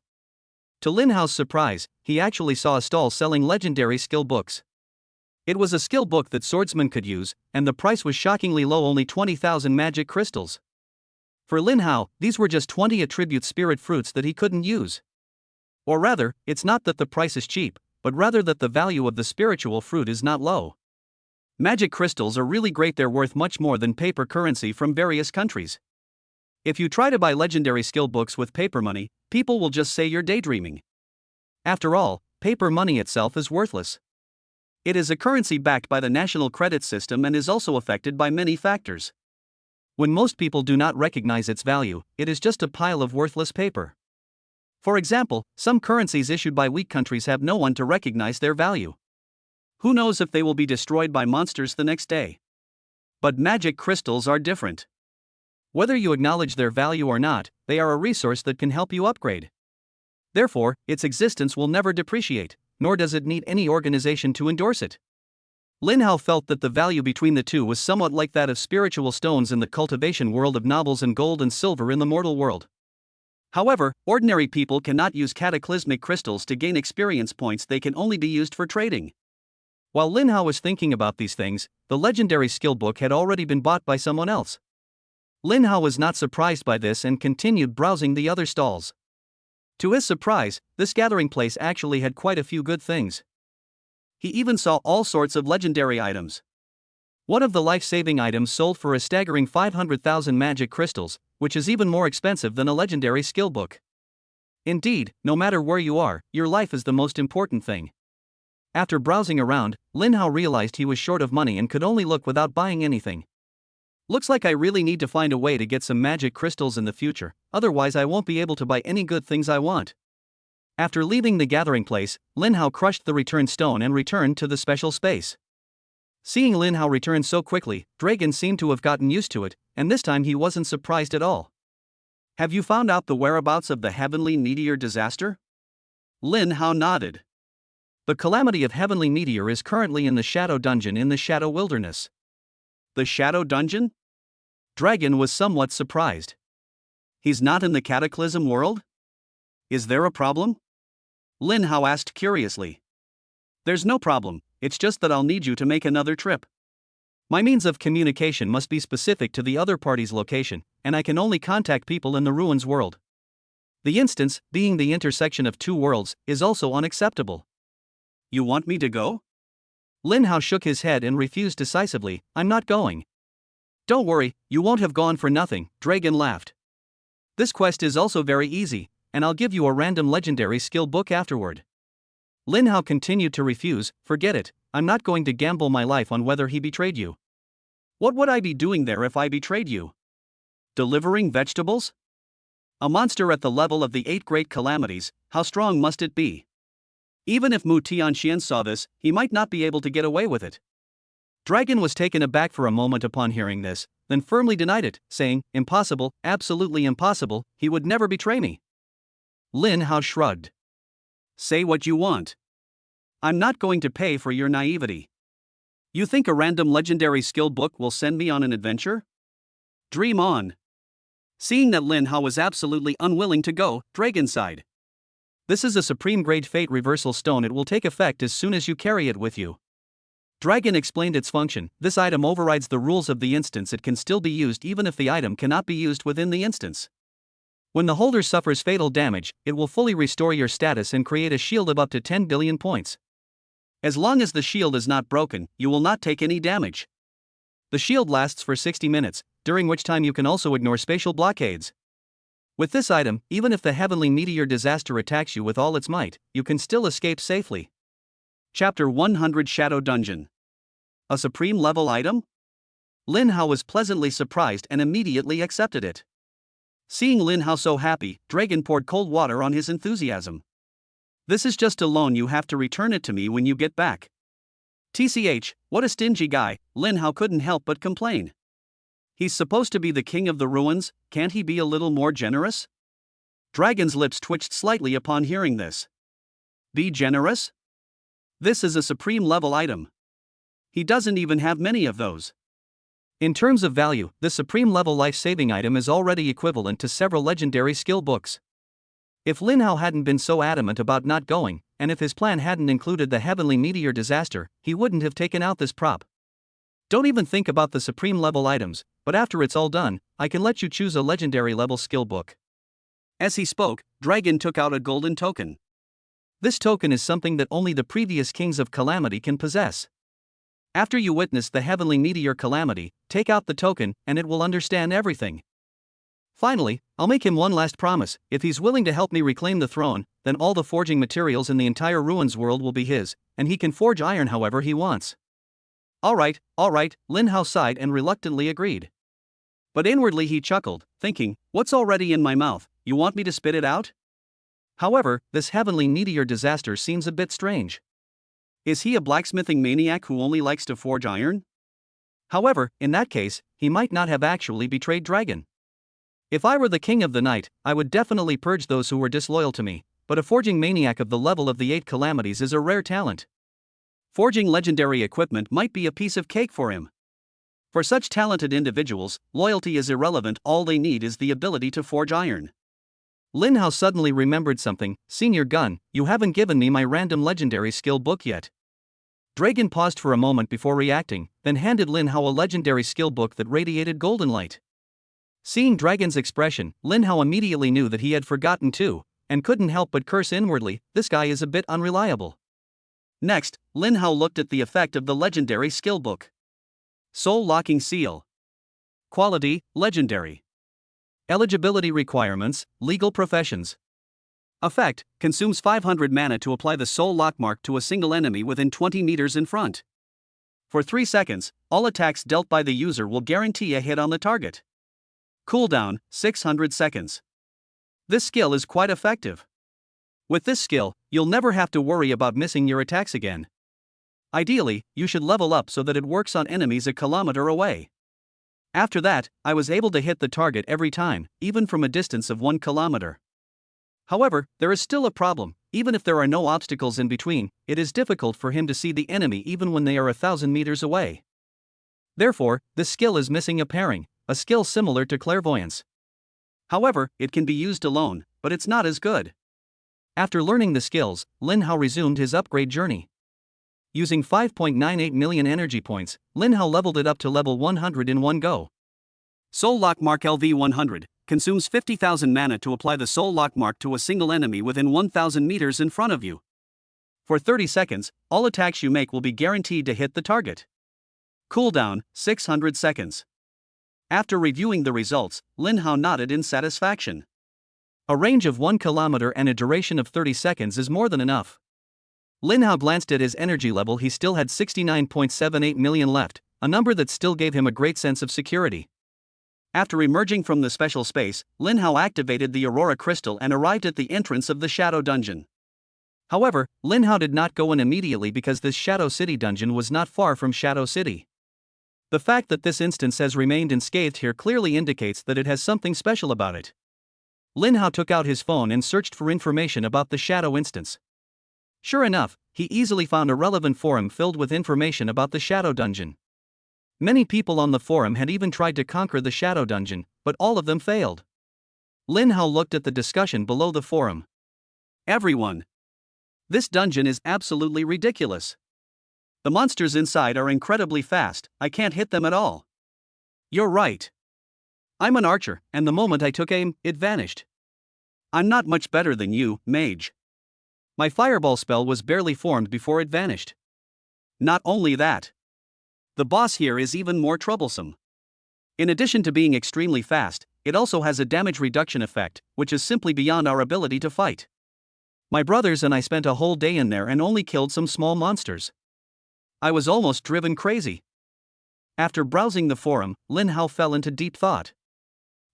To Lin Hao's surprise, he actually saw a stall selling legendary skill books. It was a skill book that swordsmen could use, and the price was shockingly low, only 20,000 magic crystals. For Lin Hao, these were just 20 attribute spirit fruits that he couldn't use. Or rather, it's not that the price is cheap, but rather that the value of the spiritual fruit is not low. Magic crystals are really great, they're worth much more than paper currency from various countries. If you try to buy legendary skill books with paper money, people will just say you're daydreaming. After all, paper money itself is worthless. It is a currency backed by the national credit system and is also affected by many factors. When most people do not recognize its value, it is just a pile of worthless paper. For example, some currencies issued by weak countries have no one to recognize their value. Who knows if they will be destroyed by monsters the next day? But magic crystals are different. Whether you acknowledge their value or not, they are a resource that can help you upgrade. Therefore, its existence will never depreciate, nor does it need any organization to endorse it. Lin Hao felt that the value between the two was somewhat like that of spiritual stones in the cultivation world of nobles and gold and silver in the mortal world. However, ordinary people cannot use cataclysmic crystals to gain experience points, they can only be used for trading. While Lin Hao was thinking about these things, the legendary skill book had already been bought by someone else. Lin Hao was not surprised by this and continued browsing the other stalls. To his surprise, this gathering place actually had quite a few good things. He even saw all sorts of legendary items. One of the life-saving items sold for a staggering 500,000 magic crystals, which is even more expensive than a legendary skill book. Indeed, no matter where you are, your life is the most important thing. After browsing around, Lin Hao realized he was short of money and could only look without buying anything. Looks like I really need to find a way to get some magic crystals in the future, otherwise I won't be able to buy any good things I want. After leaving the gathering place, Lin Hao crushed the return stone and returned to the special space. Seeing Lin Hao return so quickly, Dragon seemed to have gotten used to it, and this time he wasn't surprised at all. Have you found out the whereabouts of the heavenly meteor disaster? Lin Hao nodded. The calamity of heavenly meteor is currently in the Shadow Dungeon in the Shadow Wilderness. The Shadow Dungeon? Dragon was somewhat surprised. He's not in the Cataclysm world? Is there a problem? Lin Hao asked curiously. There's no problem, it's just that I'll need you to make another trip. My means of communication must be specific to the other party's location, and I can only contact people in the ruins world. The instance, being the intersection of two worlds, is also unacceptable. You want me to go? Lin Hao shook his head and refused decisively. I'm not going. Don't worry, you won't have gone for nothing, Dragon laughed. This quest is also very easy, and I'll give you a random legendary skill book afterward. Lin Hao continued to refuse. Forget it, I'm not going to gamble my life on whether he betrayed you. What would I be doing there if I betrayed you? Delivering vegetables? A monster at the level of the 8 great calamities, how strong must it be? Even if Mu Tianxian saw this, he might not be able to get away with it. Dragon was taken aback for a moment upon hearing this, then firmly denied it, saying, Impossible, absolutely impossible, he would never betray me. Lin Hao shrugged. Say what you want. I'm not going to pay for your naivety. You think a random legendary skill book will send me on an adventure? Dream on. Seeing that Lin Hao was absolutely unwilling to go, Dragon sighed. This is a supreme grade fate reversal stone. It will take effect as soon as you carry it with you. Dragon explained its function. This item overrides the rules of the instance. It can still be used even if the item cannot be used within the instance. When the holder suffers fatal damage, it will fully restore your status and create a shield of up to 10 billion points. As long as the shield is not broken, you will not take any damage. The shield lasts for 60 minutes, during which time you can also ignore spatial blockades. With this item, even if the heavenly meteor disaster attacks you with all its might, you can still escape safely. Chapter 100 Shadow Dungeon. A supreme level item? Lin Hao was pleasantly surprised and immediately accepted it. Seeing Lin Hao so happy, Dragon poured cold water on his enthusiasm. This is just a loan, you have to return it to me when you get back. TCH, what a stingy guy, Lin Hao couldn't help but complain. He's supposed to be the king of the ruins, can't he be a little more generous? Dragon's lips twitched slightly upon hearing this. Be generous? This is a supreme level item. He doesn't even have many of those. In terms of value, the supreme level life-saving item is already equivalent to several legendary skill books. If Lin Hao hadn't been so adamant about not going, and if his plan hadn't included the heavenly meteor disaster, he wouldn't have taken out this prop. Don't even think about the supreme level items, but after it's all done, I can let you choose a legendary level skill book. As he spoke, Dragon took out a golden token. This token is something that only the previous kings of Calamity can possess. After you witness the heavenly meteor calamity, take out the token and it will understand everything. Finally, I'll make him one last promise. If he's willing to help me reclaim the throne, then all the forging materials in the entire ruins world will be his, and he can forge iron however he wants. All right, Lin Hao sighed and reluctantly agreed. But inwardly he chuckled, thinking, what's already in my mouth, you want me to spit it out? However, this heavenly meteor disaster seems a bit strange. Is he a blacksmithing maniac who only likes to forge iron? However, in that case, he might not have actually betrayed Dragon. If I were the king of the night, I would definitely purge those who were disloyal to me, but a forging maniac of the level of the 8 calamities is a rare talent. Forging legendary equipment might be a piece of cake for him. For such talented individuals, loyalty is irrelevant, all they need is the ability to forge iron. Lin Hao suddenly remembered something. Senior Gun, you haven't given me my random legendary skill book yet. Dragon paused for a moment before reacting, then handed Lin Hao a legendary skill book that radiated golden light. Seeing Dragon's expression, Lin Hao immediately knew that he had forgotten too, and couldn't help but curse inwardly, this guy is a bit unreliable. Next, Lin Hao looked at the effect of the legendary skill book. Soul Locking Seal. Quality, Legendary. Eligibility requirements, legal professions. Effect, consumes 500 mana to apply the soul lock mark to a single enemy within 20 meters in front. For 3 seconds, all attacks dealt by the user will guarantee a hit on the target. Cooldown, 600 seconds. This skill is quite effective. With this skill, you'll never have to worry about missing your attacks again. Ideally, you should level up so that it works on enemies a kilometer away. After that, I was able to hit the target every time, even from a distance of 1 kilometer. However, there is still a problem. Even if there are no obstacles in between, it is difficult for him to see the enemy even when they are 1,000 meters away. Therefore, this skill is missing a pairing, a skill similar to clairvoyance. However, it can be used alone, but it's not as good. After learning the skills, Lin Hao resumed his upgrade journey. Using 5.98 million energy points, Lin Hao leveled it up to level 100 in one go. Soul Lock Mark LV100 consumes 50,000 mana to apply the Soul Lock Mark to a single enemy within 1,000 meters in front of you. For 30 seconds, all attacks you make will be guaranteed to hit the target. Cooldown, 600 seconds. After reviewing the results, Lin Hao nodded in satisfaction. A range of 1 kilometer and a duration of 30 seconds is more than enough. Lin Hao glanced at his energy level. He still had 69.78 million left, a number that still gave him a great sense of security. After emerging from the special space, Lin Hao activated the Aurora Crystal and arrived at the entrance of the Shadow Dungeon. However, Lin Hao did not go in immediately because this Shadow City dungeon was not far from Shadow City. The fact that this instance has remained unscathed here clearly indicates that it has something special about it. Lin Hao took out his phone and searched for information about the Shadow instance. Sure enough, he easily found a relevant forum filled with information about the Shadow Dungeon. Many people on the forum had even tried to conquer the Shadow Dungeon, but all of them failed. Lin Hao looked at the discussion below the forum. Everyone. This dungeon is absolutely ridiculous. The monsters inside are incredibly fast, I can't hit them at all. You're right. I'm an archer, and the moment I took aim, it vanished. I'm not much better than you, mage. My fireball spell was barely formed before it vanished. Not only that. The boss here is even more troublesome. In addition to being extremely fast, it also has a damage reduction effect, which is simply beyond our ability to fight. My brothers and I spent a whole day in there and only killed some small monsters. I was almost driven crazy. After browsing the forum, Lin Hao fell into deep thought.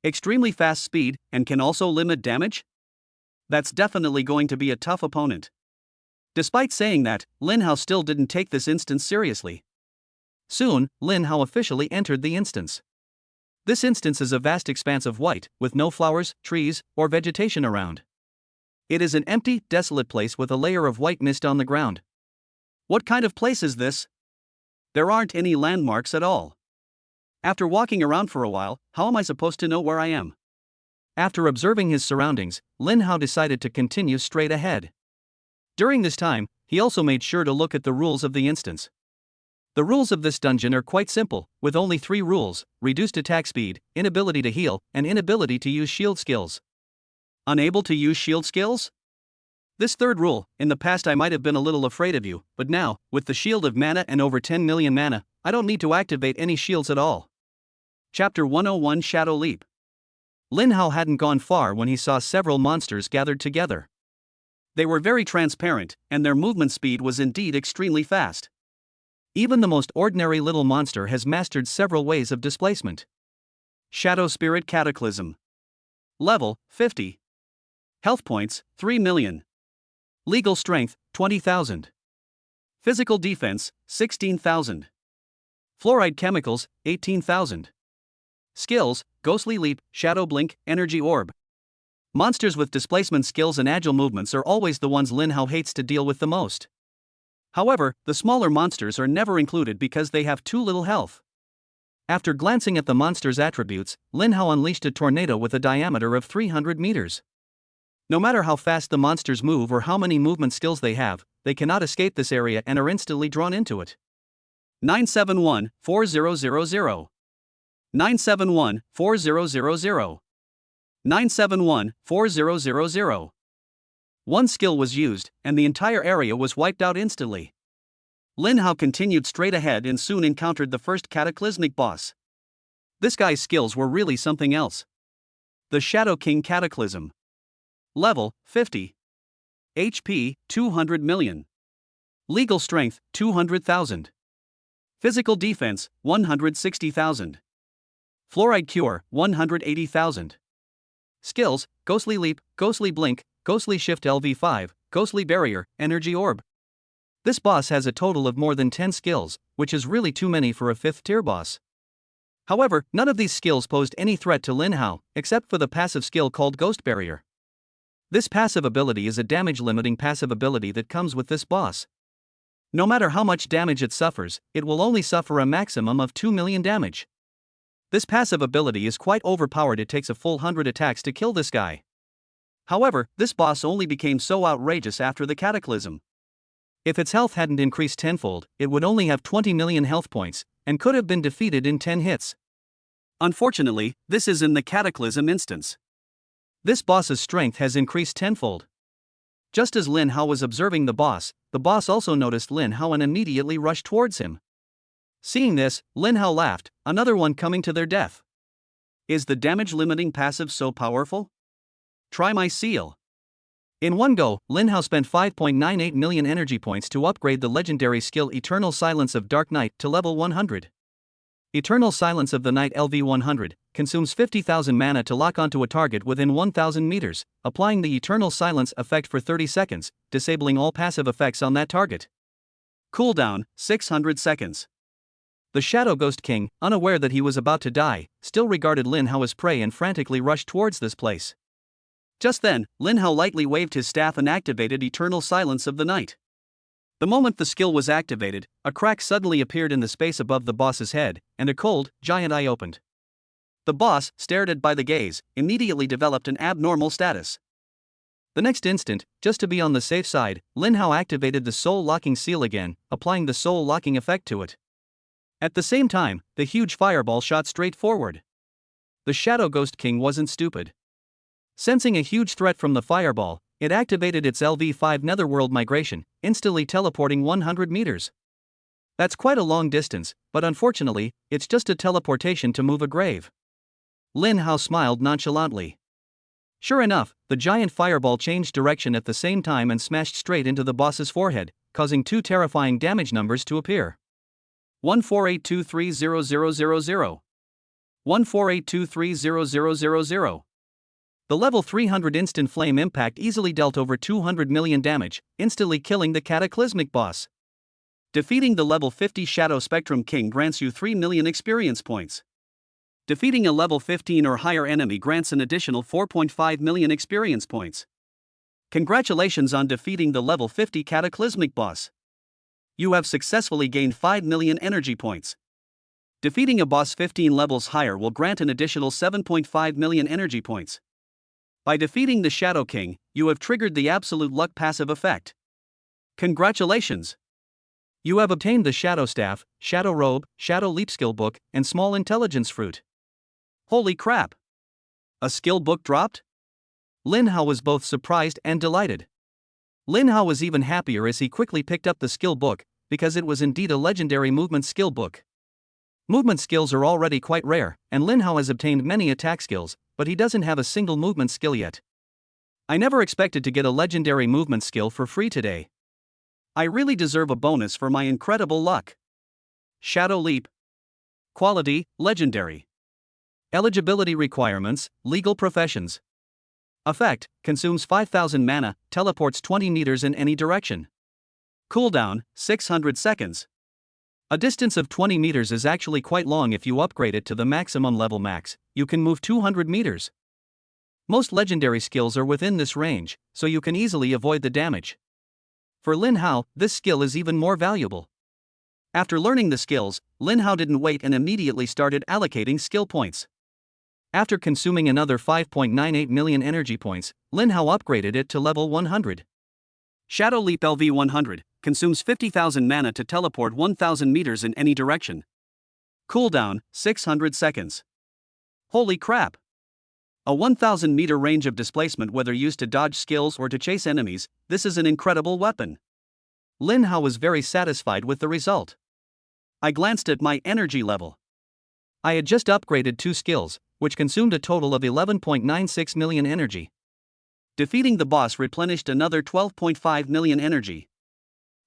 Extremely fast speed, and can also limit damage? That's definitely going to be a tough opponent. Despite saying that, Lin Hao still didn't take this instance seriously. Soon, Lin Hao officially entered the instance. This instance is a vast expanse of white, with no flowers, trees, or vegetation around. It is an empty, desolate place with a layer of white mist on the ground. What kind of place is this? There aren't any landmarks at all. After walking around for a while, how am I supposed to know where I am? After observing his surroundings, Lin Hao decided to continue straight ahead. During this time, he also made sure to look at the rules of the instance. The rules of this dungeon are quite simple, with only 3 rules: reduced attack speed, inability to heal, and inability to use shield skills. Unable to use shield skills? This third rule, in the past I might have been a little afraid of you, but now, with the shield of mana and over 10 million mana, I don't need to activate any shields at all. Chapter 101 Shadow Leap. Lin Hao hadn't gone far when he saw several monsters gathered together. They were very transparent, and their movement speed was indeed extremely fast. Even the most ordinary little monster has mastered several ways of displacement. Shadow Spirit Cataclysm. Level, 50. Health points, 3 million. Legal strength, 20,000. Physical defense, 16,000. Fluoride chemicals, 18,000. Skills, Ghostly Leap, Shadow Blink, Energy Orb. Monsters with displacement skills and agile movements are always the ones Lin Hao hates to deal with the most. However, the smaller monsters are never included because they have too little health. After glancing at the monster's attributes, Lin Hao unleashed a tornado with a diameter of 300 meters. No matter how fast the monsters move or how many movement skills they have, they cannot escape this area and are instantly drawn into it. 971-4000. 971-4000. 971-4000. One skill was used, and the entire area was wiped out instantly. Lin Hao continued straight ahead and soon encountered the first cataclysmic boss. This guy's skills were really something else. The Shadow King Cataclysm. Level, 50. HP, 200 million. Legal strength, 200,000. Physical defense, 160,000. Fluoride cure, 180,000. Skills, Ghostly Leap, Ghostly Blink, Ghostly Shift LV5, Ghostly Barrier, Energy Orb. This boss has a total of more than 10 skills, which is really too many for a 5th tier boss. However, none of these skills posed any threat to Lin Hao, except for the passive skill called Ghost Barrier. This passive ability is a damage-limiting passive ability that comes with this boss. No matter how much damage it suffers, it will only suffer a maximum of 2 million damage. This passive ability is quite overpowered. It takes a full 100 attacks to kill this guy. However, this boss only became so outrageous after the Cataclysm. If its health hadn't increased tenfold, it would only have 20 million health points, and could have been defeated in 10 hits. Unfortunately, this is in the Cataclysm instance. This boss's strength has increased tenfold. Just as Lin Hao was observing the boss also noticed Lin Hao and immediately rushed towards him. Seeing this, Lin Hao laughed, another one coming to their death. Is the damage-limiting passive so powerful? Try my seal. In one go, Lin Hao spent 5.98 million energy points to upgrade the legendary skill Eternal Silence of Dark Night to level 100. Eternal Silence of the Night LV100 consumes 50,000 mana to lock onto a target within 1,000 meters, applying the Eternal Silence effect for 30 seconds, disabling all passive effects on that target. Cooldown, 600 seconds. The Shadow Ghost King, unaware that he was about to die, still regarded Lin Hao as prey and frantically rushed towards this place. Just then, Lin Hao lightly waved his staff and activated Eternal Silence of the Night. The moment the skill was activated, a crack suddenly appeared in the space above the boss's head, and a cold, giant eye opened. The boss, stared at by the gaze, immediately developed an abnormal status. The next instant, just to be on the safe side, Lin Hao activated the soul locking seal again, applying the soul locking effect to it. At the same time, the huge fireball shot straight forward. The Shadow Ghost King wasn't stupid. Sensing a huge threat from the fireball, it activated its LV5 Netherworld migration, instantly teleporting 100 meters. That's quite a long distance, but unfortunately, it's just a teleportation to move a grave. Lin Hao smiled nonchalantly. Sure enough, the giant fireball changed direction at the same time and smashed straight into the boss's forehead, causing two terrifying damage numbers to appear. 148230000. 148230000. The level 300 instant flame impact easily dealt over 200 million damage, instantly killing the cataclysmic boss. Defeating the level 50 Shadow Spectrum King grants you 3 million experience points. Defeating a level 15 or higher enemy grants an additional 4.5 million experience points. Congratulations on defeating the level 50 cataclysmic boss. You have successfully gained 5 million energy points. Defeating a boss 15 levels higher will grant an additional 7.5 million energy points. By defeating the Shadow King, you have triggered the Absolute Luck passive effect. Congratulations! You have obtained the Shadow Staff, Shadow Robe, Shadow Leap Skill Book, and Small Intelligence Fruit. Holy crap! A skill book dropped? Lin Hao was both surprised and delighted. Lin Hao was even happier as he quickly picked up the skill book, because it was indeed a legendary movement skill book. Movement skills are already quite rare, and Lin Hao has obtained many attack skills, but he doesn't have a single movement skill yet. I never expected to get a legendary movement skill for free today. I really deserve a bonus for my incredible luck. Shadow Leap. Quality, Legendary. Eligibility requirements, Legal Professions. Effect, consumes 5,000 mana, teleports 20 meters in any direction. Cooldown, 600 seconds. A distance of 20 meters is actually quite long. If you upgrade it to the maximum level max, you can move 200 meters. Most legendary skills are within this range, so you can easily avoid the damage. For Lin Hao, this skill is even more valuable. After learning the skills, Lin Hao didn't wait and immediately started allocating skill points. After consuming another 5.98 million energy points, Lin Hao upgraded it to level 100. Shadow Leap LV100 consumes 50,000 mana to teleport 1,000 meters in any direction. Cooldown, 600 seconds. Holy crap! A 1,000 meter range of displacement whether used to dodge skills or to chase enemies, this is an incredible weapon. Lin Hao was very satisfied with the result. I glanced at my energy level. I had just upgraded 2 skills, which consumed a total of 11.96 million energy. Defeating the boss replenished another 12.5 million energy.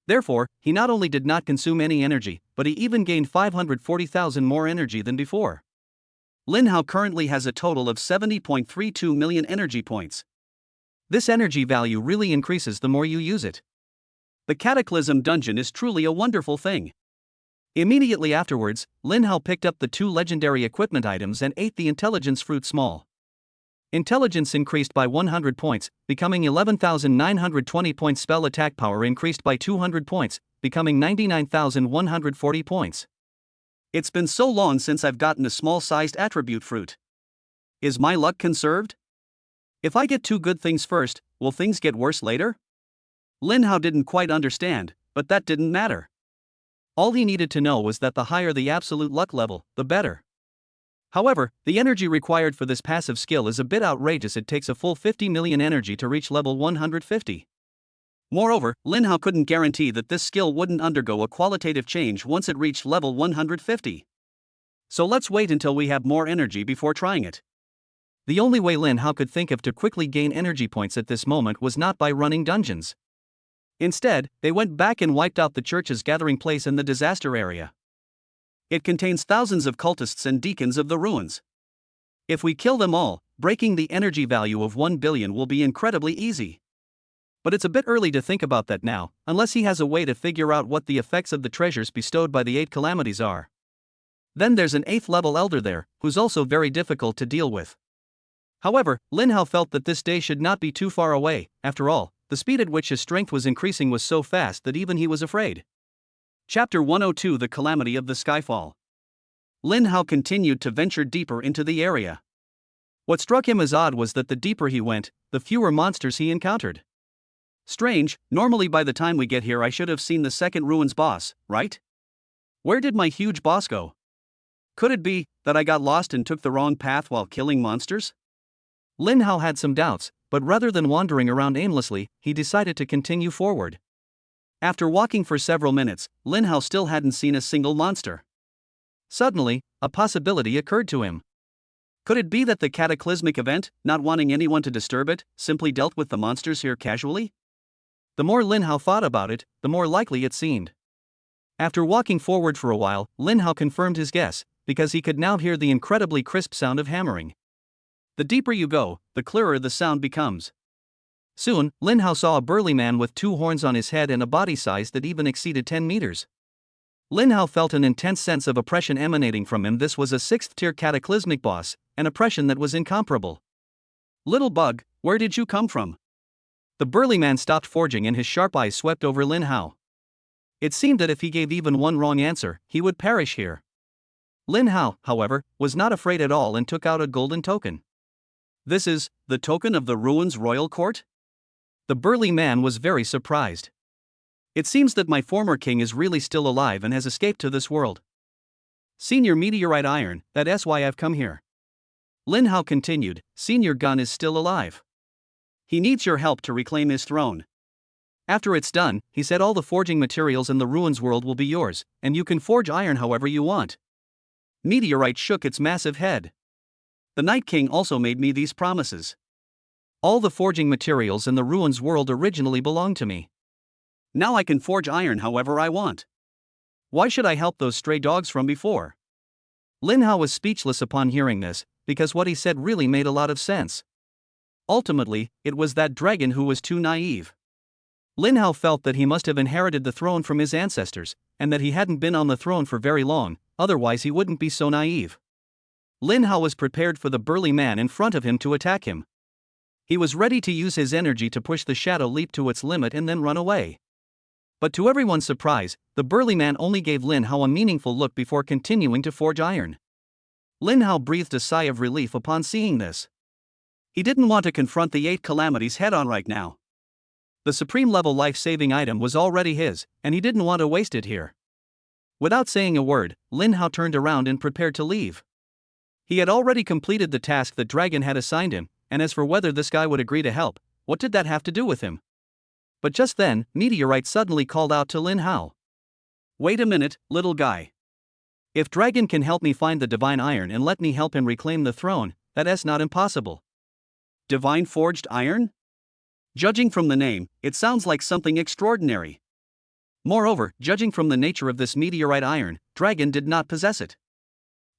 Therefore, he not only did not consume any energy, but he even gained 540,000 more energy than before. Lin Hao currently has a total of 70.32 million energy points. This energy value really increases the more you use it. The Cataclysm dungeon is truly a wonderful thing. Immediately afterwards, Lin Hao picked up the 2 legendary equipment items and ate the intelligence fruit small. Intelligence increased by 100 points, becoming 11,920 points. Spell attack power increased by 200 points, becoming 99,140 points. It's been so long since I've gotten a small-sized attribute fruit. Is my luck conserved? If I get 2 good things first, will things get worse later? Lin Hao didn't quite understand, but that didn't matter. All he needed to know was that the higher the absolute luck level, the better. However, the energy required for this passive skill is a bit outrageous. It takes a full 50 million energy to reach level 150. Moreover, Lin Hao couldn't guarantee that this skill wouldn't undergo a qualitative change once it reached level 150. So let's wait until we have more energy before trying it. The only way Lin Hao could think of to quickly gain energy points at this moment was not by running dungeons. Instead, they went back and wiped out the church's gathering place in the disaster area. It contains thousands of cultists and deacons of the ruins. If we kill them all, breaking the energy value of 1 billion will be incredibly easy. But it's a bit early to think about that now, unless he has a way to figure out what the effects of the treasures bestowed by the 8 calamities are. Then there's an 8th level elder there, who's also very difficult to deal with. However, Lin Hao felt that this day should not be too far away. After all, the speed at which his strength was increasing was so fast that even he was afraid. Chapter 102: The Calamity of the Skyfall. Lin Hao continued to venture deeper into the area. What struck him as odd was that the deeper he went, the fewer monsters he encountered. Strange, normally by the time we get here I should have seen the second ruins boss, right? Where did my huge boss go? Could it be that I got lost and took the wrong path while killing monsters? Lin Hao had some doubts, but rather than wandering around aimlessly, he decided to continue forward. After walking for several minutes, Lin Hao still hadn't seen a single monster. Suddenly, a possibility occurred to him. Could it be that the cataclysmic event, not wanting anyone to disturb it, simply dealt with the monsters here casually? The more Lin Hao thought about it, the more likely it seemed. After walking forward for a while, Lin Hao confirmed his guess, because he could now hear the incredibly crisp sound of hammering. The deeper you go, the clearer the sound becomes. Soon, Lin Hao saw a burly man with 2 horns on his head and a body size that even exceeded 10 meters. Lin Hao felt an intense sense of oppression emanating from him. This was a 6th-tier cataclysmic boss, an oppression that was incomparable. Little bug, where did you come from? The burly man stopped forging and his sharp eyes swept over Lin Hao. It seemed that if he gave even one wrong answer, he would perish here. Lin Hao, however, was not afraid at all and took out a golden token. This is the token of the ruins royal court? The burly man was very surprised. It seems that my former king is really still alive and has escaped to this world. Senior meteorite iron, that's why I've come here. Lin Hao continued, Senior Gun is still alive. He needs your help to reclaim his throne. After it's done, he said, all the forging materials in the ruins world will be yours, and you can forge iron however you want. Meteorite shook its massive head. The Night King also made me these promises. All the forging materials in the ruins world originally belonged to me. Now I can forge iron however I want. Why should I help those stray dogs from before? Lin Hao was speechless upon hearing this, because what he said really made a lot of sense. Ultimately, it was that dragon who was too naive. Lin Hao felt that he must have inherited the throne from his ancestors, and that he hadn't been on the throne for very long, otherwise he wouldn't be so naive. Lin Hao was prepared for the burly man in front of him to attack him. He was ready to use his energy to push the shadow leap to its limit and then run away. But to everyone's surprise, the burly man only gave Lin Hao a meaningful look before continuing to forge iron. Lin Hao breathed a sigh of relief upon seeing this. He didn't want to confront the 8 calamities head-on right now. The supreme-level life-saving item was already his, and he didn't want to waste it here. Without saying a word, Lin Hao turned around and prepared to leave. He had already completed the task that Dragon had assigned him, and as for whether this guy would agree to help, what did that have to do with him? But just then, Meteorite suddenly called out to Lin Hao. Wait a minute, little guy. If Dragon can help me find the divine iron and let me help him reclaim the throne, that's not impossible. Divine forged iron? Judging from the name, it sounds like something extraordinary. Moreover, judging from the nature of this meteorite iron, Dragon did not possess it.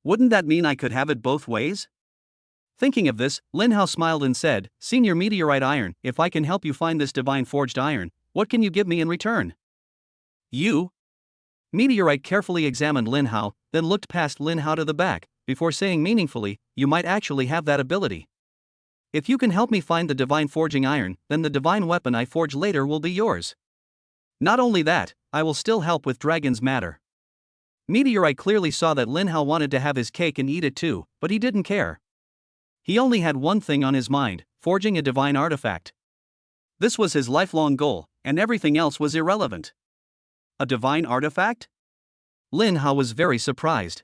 Wouldn't that mean I could have it both ways? Thinking of this, Lin Hao smiled and said, Senior Meteorite Iron, if I can help you find this divine forged iron, what can you give me in return? You? Meteorite carefully examined Lin Hao, then looked past Lin Hao to the back, before saying meaningfully, you might actually have that ability. If you can help me find the divine forging iron, then the divine weapon I forge later will be yours. Not only that, I will still help with Dragon's matter. Meteorite clearly saw that Lin Hao wanted to have his cake and eat it too, but he didn't care. He only had one thing on his mind, forging a divine artifact. This was his lifelong goal, and everything else was irrelevant. A divine artifact? Lin Hao was very surprised.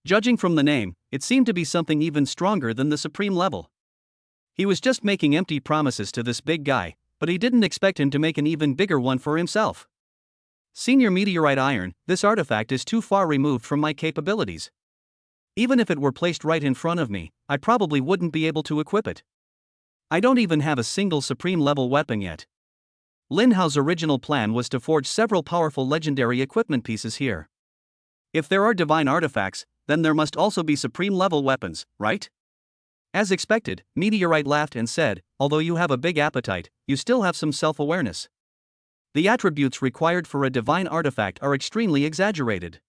Judging from the name, it seemed to be something even stronger than the supreme level. He was just making empty promises to this big guy, but he didn't expect him to make an even bigger one for himself. Senior Meteorite Iron, this artifact is too far removed from my capabilities. Even if it were placed right in front of me, I probably wouldn't be able to equip it. I don't even have a single supreme level weapon yet. Lin Hao's original plan was to forge several powerful legendary equipment pieces here. If there are divine artifacts, then there must also be supreme level weapons, right? As expected, Meteorite laughed and said, although you have a big appetite, you still have some self-awareness. The attributes required for a divine artifact are extremely exaggerated.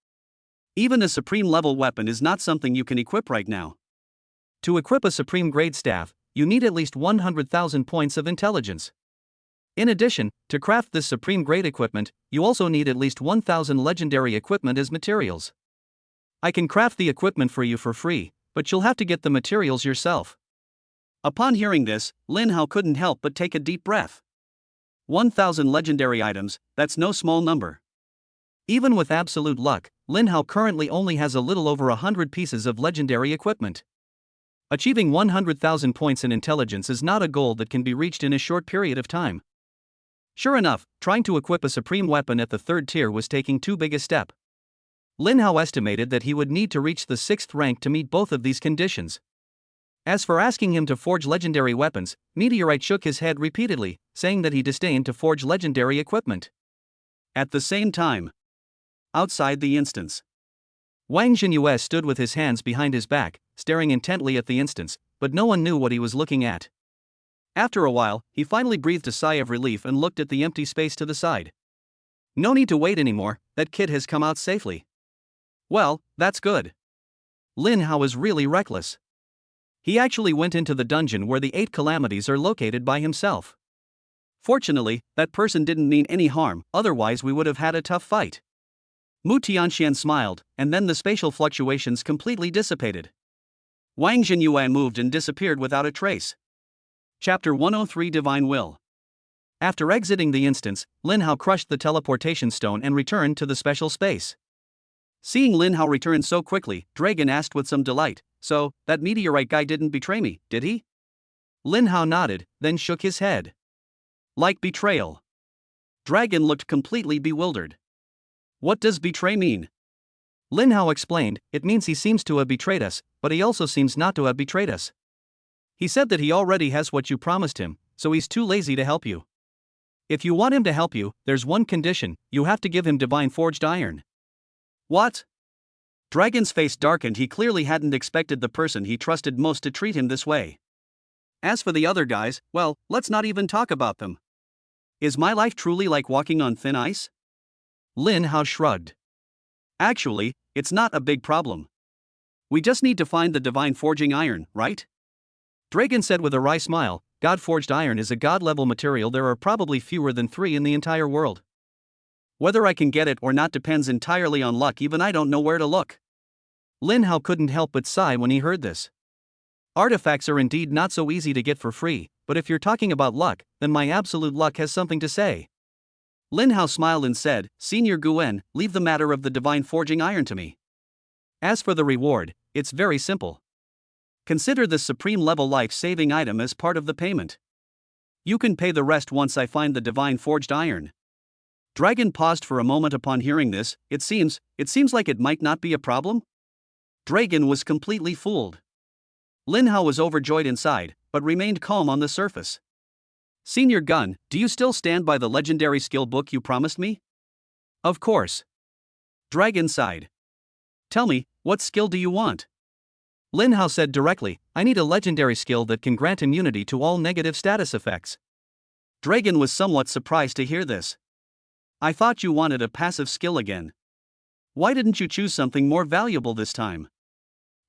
Even a supreme level weapon is not something you can equip right now. To equip a supreme grade staff, you need at least 100,000 points of intelligence. In addition, to craft this supreme grade equipment, you also need at least 1,000 legendary equipment as materials. I can craft the equipment for you for free, but you'll have to get the materials yourself. Upon hearing this, Lin Hao couldn't help but take a deep breath. 1,000 legendary items, that's no small number. Even with absolute luck, Lin Hao currently only has a little over 100 pieces of legendary equipment. Achieving 100,000 points in intelligence is not a goal that can be reached in a short period of time. Sure enough, trying to equip a supreme weapon at the 3rd tier was taking too big a step. Lin Hao estimated that he would need to reach the 6th rank to meet both of these conditions. As for asking him to forge legendary weapons, Meteorite shook his head repeatedly, saying that he disdained to forge legendary equipment. At the same time, outside the instance, Wang Jinyue stood with his hands behind his back, staring intently at the instance, but no one knew what he was looking at. After a while, he finally breathed a sigh of relief and looked at the empty space to the side. No need to wait anymore, that kid has come out safely. Well, that's good. Lin Hao is really reckless. He actually went into the dungeon where the 8 calamities are located by himself. Fortunately, that person didn't mean any harm, otherwise we would have had a tough fight. Mu Tianxian smiled, and then the spatial fluctuations completely dissipated. Wang Jinyue moved and disappeared without a trace. Chapter 103 Divine Will. After exiting the instance, Lin Hao crushed the teleportation stone and returned to the special space. Seeing Lin Hao return so quickly, Dragon asked with some delight, so, that meteorite guy didn't betray me, did he? Lin Hao nodded, then shook his head. Like betrayal. Dragon looked completely bewildered. What does betray mean? Lin Hao explained, it means he seems to have betrayed us, but he also seems not to have betrayed us. He said that he already has what you promised him, so he's too lazy to help you. If you want him to help you, there's one condition, you have to give him divine forged iron. What? Dragon's face darkened. He clearly hadn't expected the person he trusted most to treat him this way. As for the other guys, well, let's not even talk about them. Is my life truly like walking on thin ice? Lin Hao shrugged. Actually, it's not a big problem. We just need to find the divine forging iron, right? Dragon said with a wry smile, God-forged iron is a god-level material. There are probably fewer than 3 in the entire world. Whether I can get it or not depends entirely on luck. Even I don't know where to look. Lin Hao couldn't help but sigh when he heard this. Artifacts are indeed not so easy to get for free, but if you're talking about luck, then my absolute luck has something to say. Lin Hao smiled and said, Senior Guen, leave the matter of the divine forging iron to me. As for the reward, it's very simple. Consider this supreme level life-saving item as part of the payment. You can pay the rest once I find the divine forged iron. Dragon paused for a moment upon hearing this. It seems like it might not be a problem? Dragon was completely fooled. Lin Hao was overjoyed inside, but remained calm on the surface. Senior Gun, do you still stand by the legendary skill book you promised me? Of course. Dragon sighed. Tell me, what skill do you want? Lin Hao said directly, I need a legendary skill that can grant immunity to all negative status effects. Dragon was somewhat surprised to hear this. I thought you wanted a passive skill again. Why didn't you choose something more valuable this time?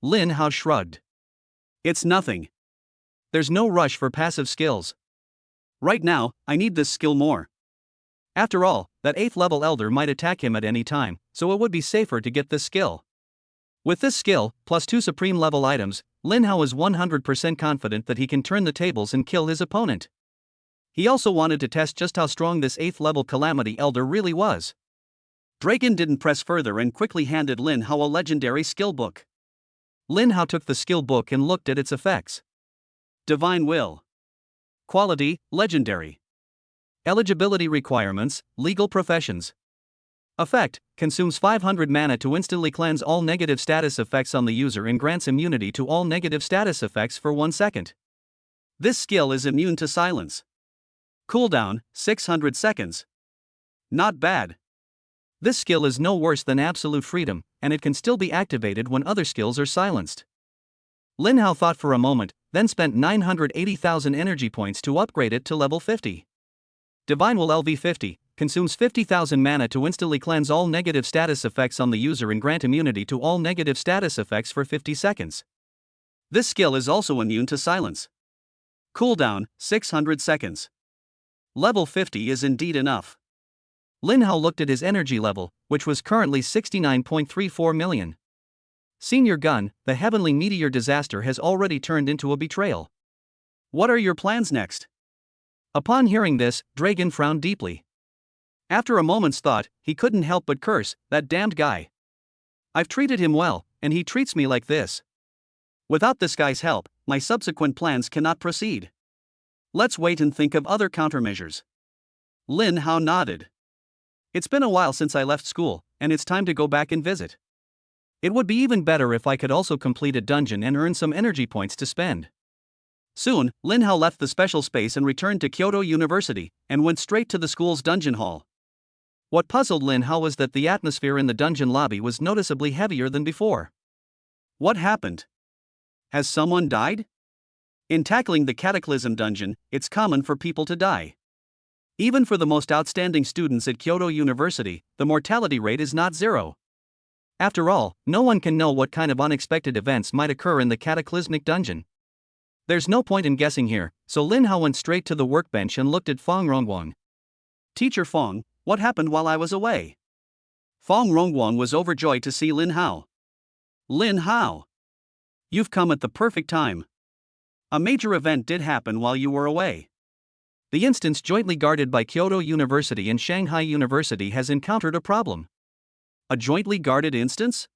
Lin Hao shrugged. It's nothing. There's no rush for passive skills. Right now, I need this skill more. After all, that 8th level elder might attack him at any time, so it would be safer to get this skill. With this skill, plus 2 supreme level items, Lin Hao is 100% confident that he can turn the tables and kill his opponent. He also wanted to test just how strong this 8th level Calamity Elder really was. Dragon didn't press further and quickly handed Lin Hao a legendary skill book. Lin Hao took the skill book and looked at its effects. Divine Will. Quality, Legendary. Eligibility requirements, Legal Professions. Effect, consumes 500 mana to instantly cleanse all negative status effects on the user and grants immunity to all negative status effects for 1 second. This skill is immune to silence. Cooldown, 600 seconds. Not bad. This skill is no worse than Absolute Freedom, and it can still be activated when other skills are silenced. Lin Hao thought for a moment, then spent 980,000 energy points to upgrade it to level 50. Divine Will LV50, consumes 50,000 mana to instantly cleanse all negative status effects on the user and grant immunity to all negative status effects for 50 seconds. This skill is also immune to silence. Cooldown, 600 seconds. Level 50 is indeed enough. Lin Hao looked at his energy level, which was currently 69.34 million. Senior Gun, the Heavenly Meteor disaster has already turned into a betrayal. What are your plans next? Upon hearing this, Dragon frowned deeply. After a moment's thought, he couldn't help but curse, that damned guy. I've treated him well, and he treats me like this. Without this guy's help, my subsequent plans cannot proceed. Let's wait and think of other countermeasures. Lin Hao nodded. It's been a while since I left school, and it's time to go back and visit. It would be even better if I could also complete a dungeon and earn some energy points to spend. Soon, Lin Hao left the special space and returned to Kyoto University, and went straight to the school's dungeon hall. What puzzled Lin Hao was that the atmosphere in the dungeon lobby was noticeably heavier than before. What happened? Has someone died? In tackling the Cataclysm dungeon, it's common for people to die. Even for the most outstanding students at Kyoto University, the mortality rate is not 0. After all, no one can know what kind of unexpected events might occur in the Cataclysmic dungeon. There's no point in guessing here, so Lin Hao went straight to the workbench and looked at Fong Rongguang. Teacher Fong, what happened while I was away? Fong Rongguang was overjoyed to see Lin Hao. Lin Hao! You've come at the perfect time. A major event did happen while you were away. The instance jointly guarded by Kyoto University and Shanghai University has encountered a problem. A jointly guarded instance?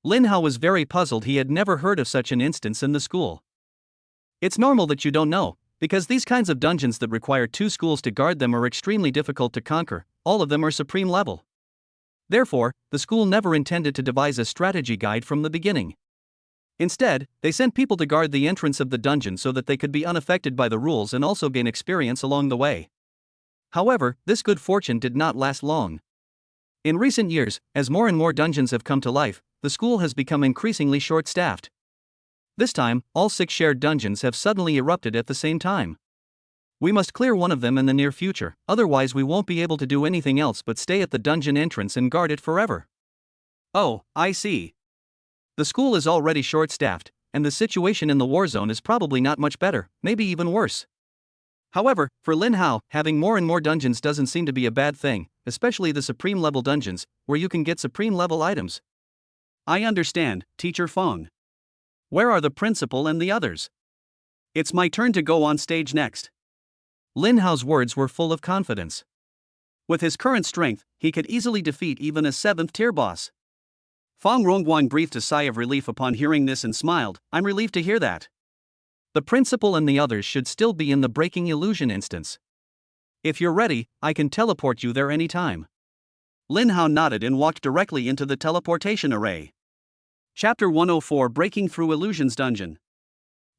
Lin Hao was very puzzled. He had never heard of such an instance in the school. It's normal that you don't know, because these kinds of dungeons that require 2 schools to guard them are extremely difficult to conquer. All of them are supreme level. Therefore, the school never intended to devise a strategy guide from the beginning. Instead, they sent people to guard the entrance of the dungeon so that they could be unaffected by the rules and also gain experience along the way. However, this good fortune did not last long. In recent years, as more and more dungeons have come to life, the school has become increasingly short-staffed. This time, all 6 shared dungeons have suddenly erupted at the same time. We must clear one of them in the near future, otherwise we won't be able to do anything else but stay at the dungeon entrance and guard it forever. Oh, I see. The school is already short-staffed, and the situation in the war zone is probably not much better, maybe even worse. However, for Lin Hao, having more and more dungeons doesn't seem to be a bad thing, especially the supreme level dungeons, where you can get supreme level items. I understand, Teacher Fong. Where are the principal and the others? It's my turn to go on stage next. Lin Hao's words were full of confidence. With his current strength, he could easily defeat even a 7th tier boss. Fong Rongguang breathed a sigh of relief upon hearing this and smiled. I'm relieved to hear that. The principal and the others should still be in the Breaking Illusion instance. If you're ready, I can teleport you there anytime. Lin Hao nodded and walked directly into the teleportation array. Chapter 104 Breaking Through Illusions Dungeon.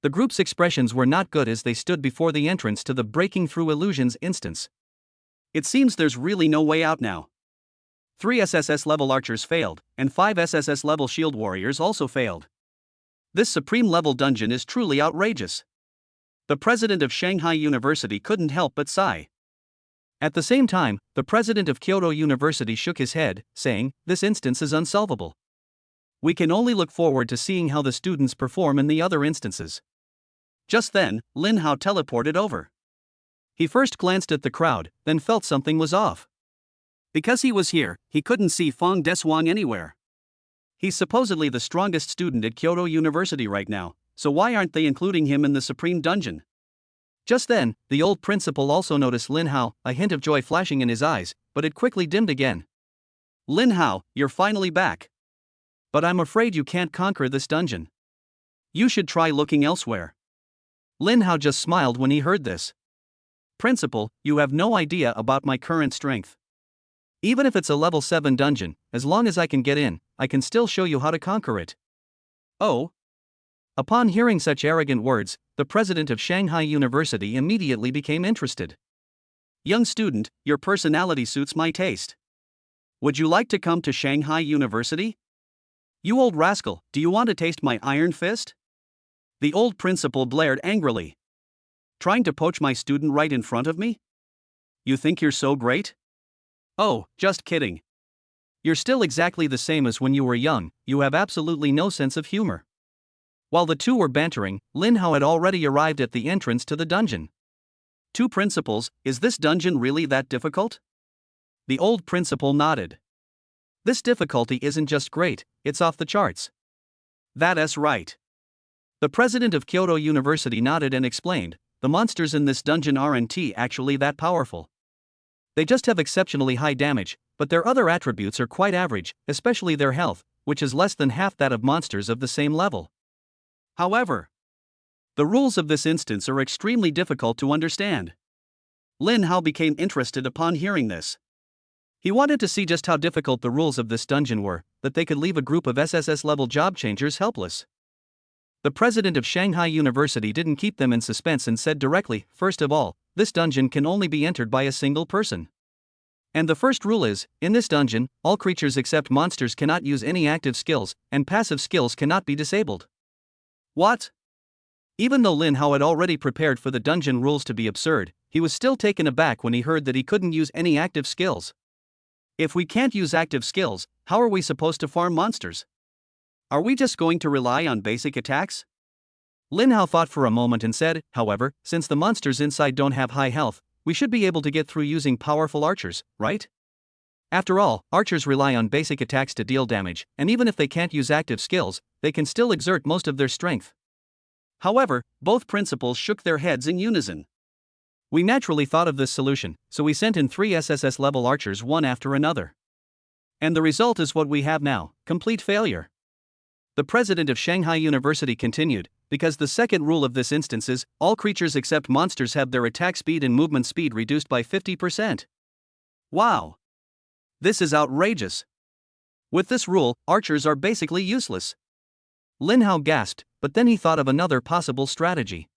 The group's expressions were not good as they stood before the entrance to the Breaking Through Illusions instance. It seems there's really no way out now. 3 SSS level archers failed, and 5 SSS level shield warriors also failed. This supreme level dungeon is truly outrageous. The president of Shanghai University couldn't help but sigh. At the same time, the president of Kyoto University shook his head, saying, "This instance is unsolvable. We can only look forward to seeing how the students perform in the other instances." Just then, Lin Hao teleported over. He first glanced at the crowd, then felt something was off. Because he was here, he couldn't see Feng Desuang anywhere. He's supposedly the strongest student at Kyoto University right now, so why aren't they including him in the Supreme Dungeon? Just then, the old principal also noticed Lin Hao, a hint of joy flashing in his eyes, but it quickly dimmed again. "Lin Hao, you're finally back. But I'm afraid you can't conquer this dungeon. You should try looking elsewhere." Lin Hao just smiled when he heard this. "Principal, you have no idea about my current strength. Even if it's a level 7 dungeon, as long as I can get in, I can still show you how to conquer it." "Oh?" Upon hearing such arrogant words, the president of Shanghai University immediately became interested. "Young student, your personality suits my taste. Would you like to come to Shanghai University? You old rascal, do you want to taste my iron fist?" The old principal blared angrily. "Trying to poach my student right in front of me? You think you're so great?" "Oh, just kidding. You're still exactly the same as when you were young, you have absolutely no sense of humor." While the two were bantering, Lin Hao had already arrived at the entrance to the dungeon. "Two principals, is this dungeon really that difficult?" The old principal nodded. "This difficulty isn't just great, it's off the charts." "That's right." The president of Kyoto University nodded and explained, "The monsters in this dungeon aren't actually that powerful. They just have exceptionally high damage, but their other attributes are quite average, especially their health, which is less than half that of monsters of the same level. However, the rules of this instance are extremely difficult to understand." Lin Hao became interested upon hearing this. He wanted to see just how difficult the rules of this dungeon were, that they could leave a group of SSS-level job changers helpless. The president of Shanghai University didn't keep them in suspense and said directly, "First of all, this dungeon can only be entered by a single person. And the first rule is, in this dungeon, all creatures except monsters cannot use any active skills, and passive skills cannot be disabled." What? Even though Lin Hao had already prepared for the dungeon rules to be absurd, he was still taken aback when he heard that he couldn't use any active skills. If we can't use active skills, how are we supposed to farm monsters? Are we just going to rely on basic attacks? Lin Hao thought for a moment and said, "However, since the monsters inside don't have high health, we should be able to get through using powerful archers, right? After all, archers rely on basic attacks to deal damage, and even if they can't use active skills, they can still exert most of their strength." However, both principals shook their heads in unison. "We naturally thought of this solution, so we sent in 3 SSS-level archers one after another. And the result is what we have now, complete failure." The president of Shanghai University continued, "Because the second rule of this instance is, all creatures except monsters have their attack speed and movement speed reduced by 50%. Wow! This is outrageous. With this rule, archers are basically useless." Lin Hao gasped, but then he thought of another possible strategy.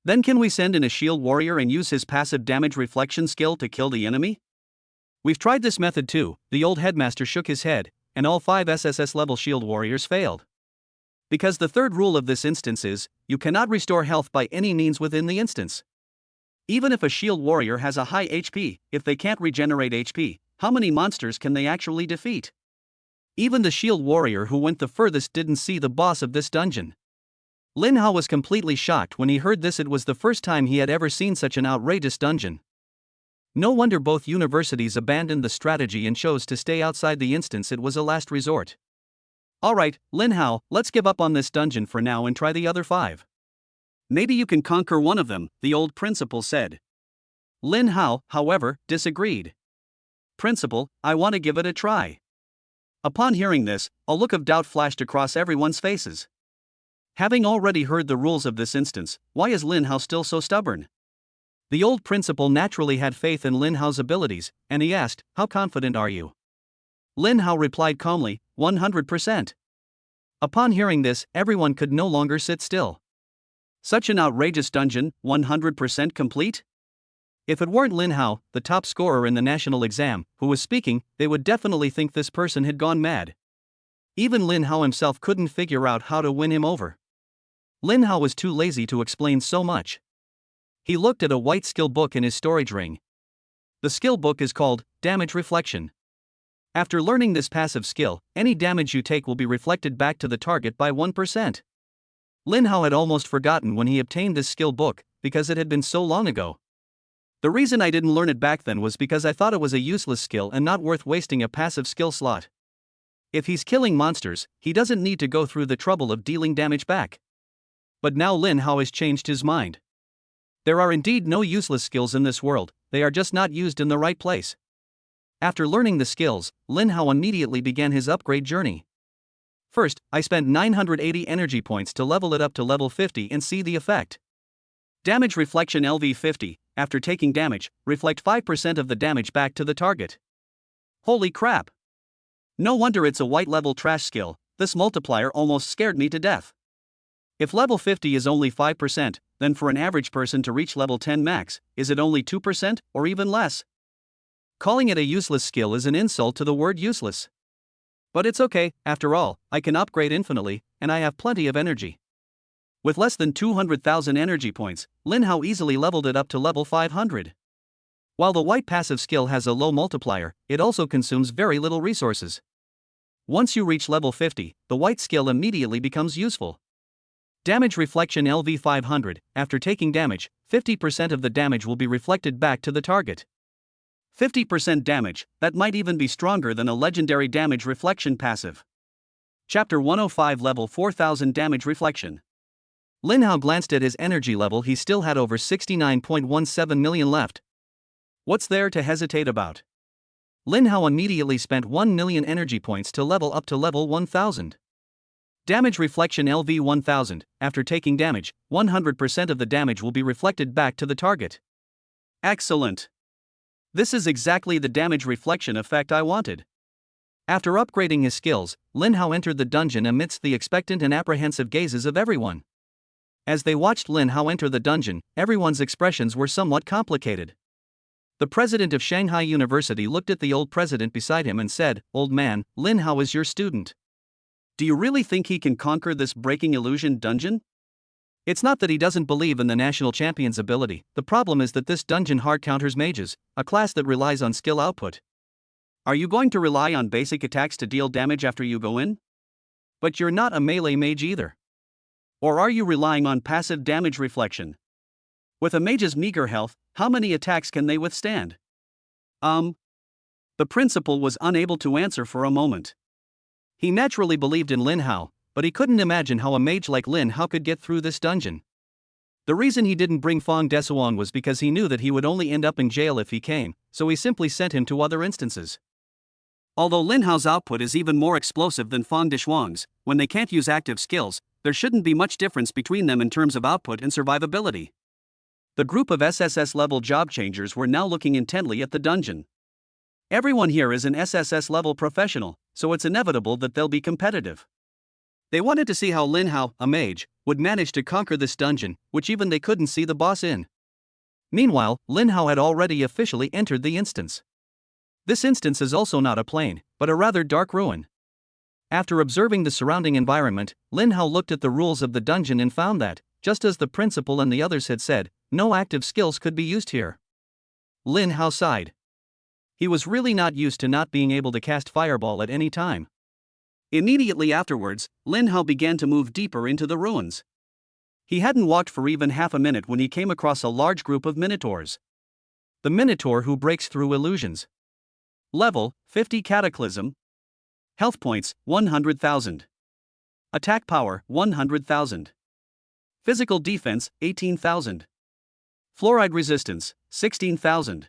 "Then can we send in a shield warrior and use his passive damage reflection skill to kill the enemy?" "We've tried this method too," the old headmaster shook his head, "and all 5 SSS-level shield warriors failed. Because the third rule of this instance is, you cannot restore health by any means within the instance. Even if a shield warrior has a high HP, if they can't regenerate HP, how many monsters can they actually defeat? Even the shield warrior who went the furthest didn't see the boss of this dungeon." Lin Hao was completely shocked when he heard this. It was the first time he had ever seen such an outrageous dungeon. No wonder both universities abandoned the strategy and chose to stay outside the instance. It was a last resort. "Alright, Lin Hao, let's give up on this dungeon for now and try the other 5. Maybe you can conquer one of them," the old principal said. Lin Hao, however, disagreed. "Principal, I want to give it a try." Upon hearing this, a look of doubt flashed across everyone's faces. Having already heard the rules of this instance, why is Lin Hao still so stubborn? The old principal naturally had faith in Lin Hao's abilities, and he asked, "How confident are you?" Lin Hao replied calmly, 100%. Upon hearing this, everyone could no longer sit still. Such an outrageous dungeon, 100% complete? If it weren't Lin Hao, the top scorer in the national exam, who was speaking, they would definitely think this person had gone mad. Even Lin Hao himself couldn't figure out how to win him over. Lin Hao was too lazy to explain so much. He looked at a white skill book in his storage ring. The skill book is called Damage Reflection. After learning this passive skill, any damage you take will be reflected back to the target by 1%. Lin Hao had almost forgotten when he obtained this skill book, because it had been so long ago. The reason I didn't learn it back then was because I thought it was a useless skill and not worth wasting a passive skill slot. If he's killing monsters, he doesn't need to go through the trouble of dealing damage back. But now Lin Hao has changed his mind. There are indeed no useless skills in this world, they are just not used in the right place. After learning the skills, Lin Hao immediately began his upgrade journey. First, I spent 980 energy points to level it up to level 50 and see the effect. Damage Reflection LV50, after taking damage, reflect 5% of the damage back to the target. Holy crap! No wonder it's a white level trash skill, this multiplier almost scared me to death. If level 50 is only 5%, then for an average person to reach level 10 max, is it only 2% or even less? Calling it a useless skill is an insult to the word useless. But it's okay, after all, I can upgrade infinitely, and I have plenty of energy. With less than 200,000 energy points, Lin Hao easily leveled it up to level 500. While the white passive skill has a low multiplier, it also consumes very little resources. Once you reach level 50, the white skill immediately becomes useful. Damage Reflection LV500, after taking damage, 50% of the damage will be reflected back to the target. 50% damage, that might even be stronger than a legendary damage reflection passive. Chapter 105 Level 4000 Damage Reflection. Lin Hao glanced at his energy level. He still had over 69.17 million left. What's there to hesitate about? Lin Hao immediately spent 1 million energy points to level up to level 1000. Damage Reflection LV1000, after taking damage, 100% of the damage will be reflected back to the target. Excellent! This is exactly the damage reflection effect I wanted. After upgrading his skills, Lin Hao entered the dungeon amidst the expectant and apprehensive gazes of everyone. As they watched Lin Hao enter the dungeon, everyone's expressions were somewhat complicated. The president of Shanghai University looked at the old president beside him and said, "Old man, Lin Hao is your student. Do you really think he can conquer this breaking illusion dungeon? It's not that he doesn't believe in the national champion's ability, the problem is that this dungeon hard counters mages, a class that relies on skill output. Are you going to rely on basic attacks to deal damage after you go in? But you're not a melee mage either. Or are you relying on passive damage reflection? With a mage's meager health, how many attacks can they withstand?" The principal was unable to answer for a moment. He naturally believed in Lin Hao, but he couldn't imagine how a mage like Lin Hao could get through this dungeon. The reason he didn't bring Fang Desuan was because he knew that he would only end up in jail if he came, so he simply sent him to other instances. Although Lin Hao's output is even more explosive than Fang Desuan's, when they can't use active skills, there shouldn't be much difference between them in terms of output and survivability. The group of SSS-level job changers were now looking intently at the dungeon. Everyone here is an SSS-level professional, so it's inevitable that they'll be competitive. They wanted to see how Lin Hao, a mage, would manage to conquer this dungeon, which even they couldn't see the boss in. Meanwhile, Lin Hao had already officially entered the instance. This instance is also not a plane, but a rather dark ruin. After observing the surrounding environment, Lin Hao looked at the rules of the dungeon and found that, just as the principal and the others had said, no active skills could be used here. Lin Hao sighed. He was really not used to not being able to cast Fireball at any time. Immediately afterwards, Lin Hao began to move deeper into the ruins. He hadn't walked for even half a minute when he came across a large group of minotaurs. The minotaur who breaks through illusions. Level 50 Cataclysm. Health points 100,000. Attack power 100,000. Physical defense 18,000. Fluoride resistance 16,000.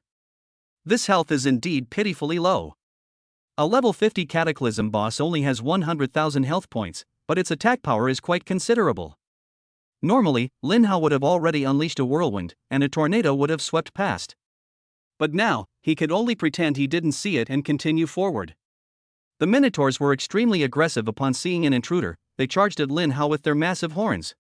This health is indeed pitifully low. A level 50 Cataclysm boss only has 100,000 health points, but its attack power is quite considerable. Normally, Lin Hao would have already unleashed a whirlwind, and a tornado would have swept past. But now, he could only pretend he didn't see it and continue forward. The Minotaurs were extremely aggressive upon seeing an intruder. They charged at Lin Hao with their massive horns.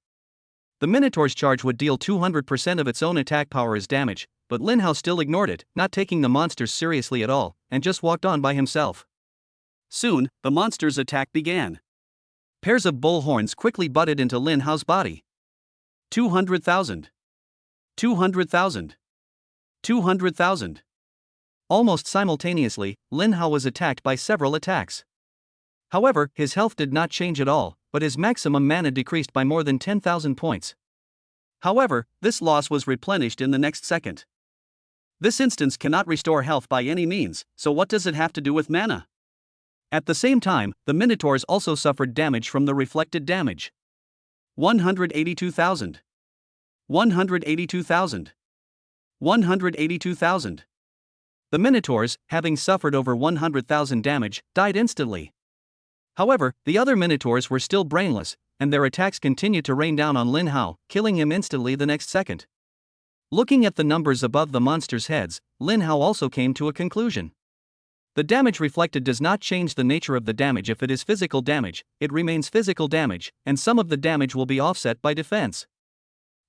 The Minotaur's charge would deal 200% of its own attack power as damage, but Lin Hao still ignored it, not taking the monsters seriously at all, and just walked on by himself. Soon, the monster's attack began. Pairs of bull horns quickly butted into Lin Hao's body. 200,000. 200,000. 200,000. Almost simultaneously, Lin Hao was attacked by several attacks. However, his health did not change at all, but his maximum mana decreased by more than 10,000 points. However, this loss was replenished in the next second. This instance cannot restore health by any means, so what does it have to do with mana? At the same time, the Minotaurs also suffered damage from the reflected damage. 182,000. 182,000. 182,000. The Minotaurs, having suffered over 100,000 damage, died instantly. However, the other Minotaurs were still brainless, and their attacks continued to rain down on Lin Hao, killing him instantly the next second. Looking at the numbers above the monsters' heads, Lin Hao also came to a conclusion. The damage reflected does not change the nature of the damage. If it is physical damage, it remains physical damage, and some of the damage will be offset by defense.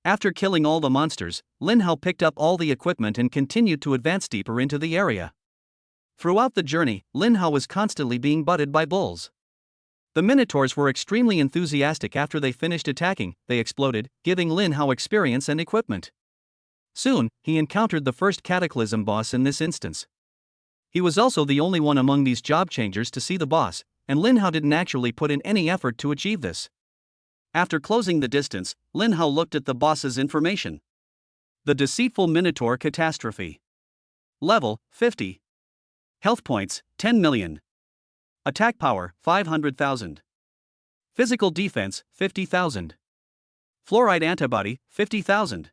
After killing all the monsters, Lin Hao picked up all the equipment and continued to advance deeper into the area. Throughout the journey, Lin Hao was constantly being butted by bulls. The Minotaurs were extremely enthusiastic after they finished attacking. They exploded, giving Lin Hao experience and equipment. Soon, he encountered the first Cataclysm boss in this instance. He was also the only one among these job changers to see the boss, and Lin Hao didn't actually put in any effort to achieve this. After closing the distance, Lin Hao looked at the boss's information. The Deceitful Minotaur Catastrophe. Level, 50. Health points, 10 million. Attack power, 500,000. Physical defense, 50,000. Fluoride antibody, 50,000.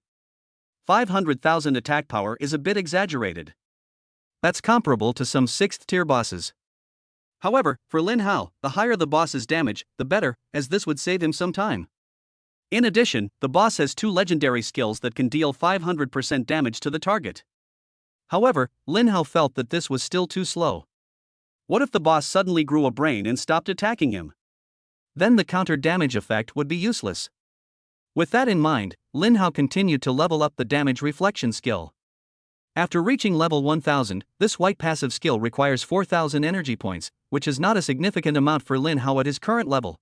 500,000 attack power is a bit exaggerated. That's comparable to some 6th tier bosses. However, for Lin Hao, the higher the boss's damage, the better, as this would save him some time. In addition, the boss has 2 legendary skills that can deal 500% damage to the target. However, Lin Hao felt that this was still too slow. What if the boss suddenly grew a brain and stopped attacking him? Then the counter damage effect would be useless. With that in mind, Lin Hao continued to level up the damage reflection skill. After reaching level 1000, this white passive skill requires 4,000 energy points, which is not a significant amount for Lin Hao at his current level.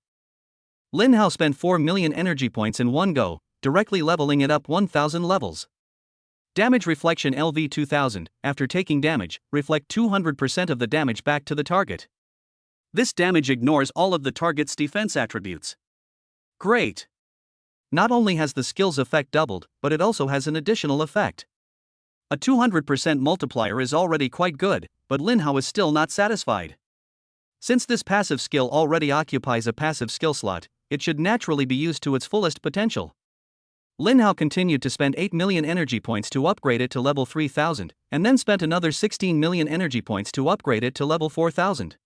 Lin Hao spent 4 million energy points in one go, directly leveling it up 1000 levels. Damage reflection LV 2000, after taking damage, reflect 200% of the damage back to the target. This damage ignores all of the target's defense attributes. Great! Not only has the skill's effect doubled, but it also has an additional effect. A 200% multiplier is already quite good, but Lin Hao is still not satisfied. Since this passive skill already occupies a passive skill slot, it should naturally be used to its fullest potential. Lin Hao continued to spend 8 million energy points to upgrade it to level 3000, and then spent another 16 million energy points to upgrade it to level 4000.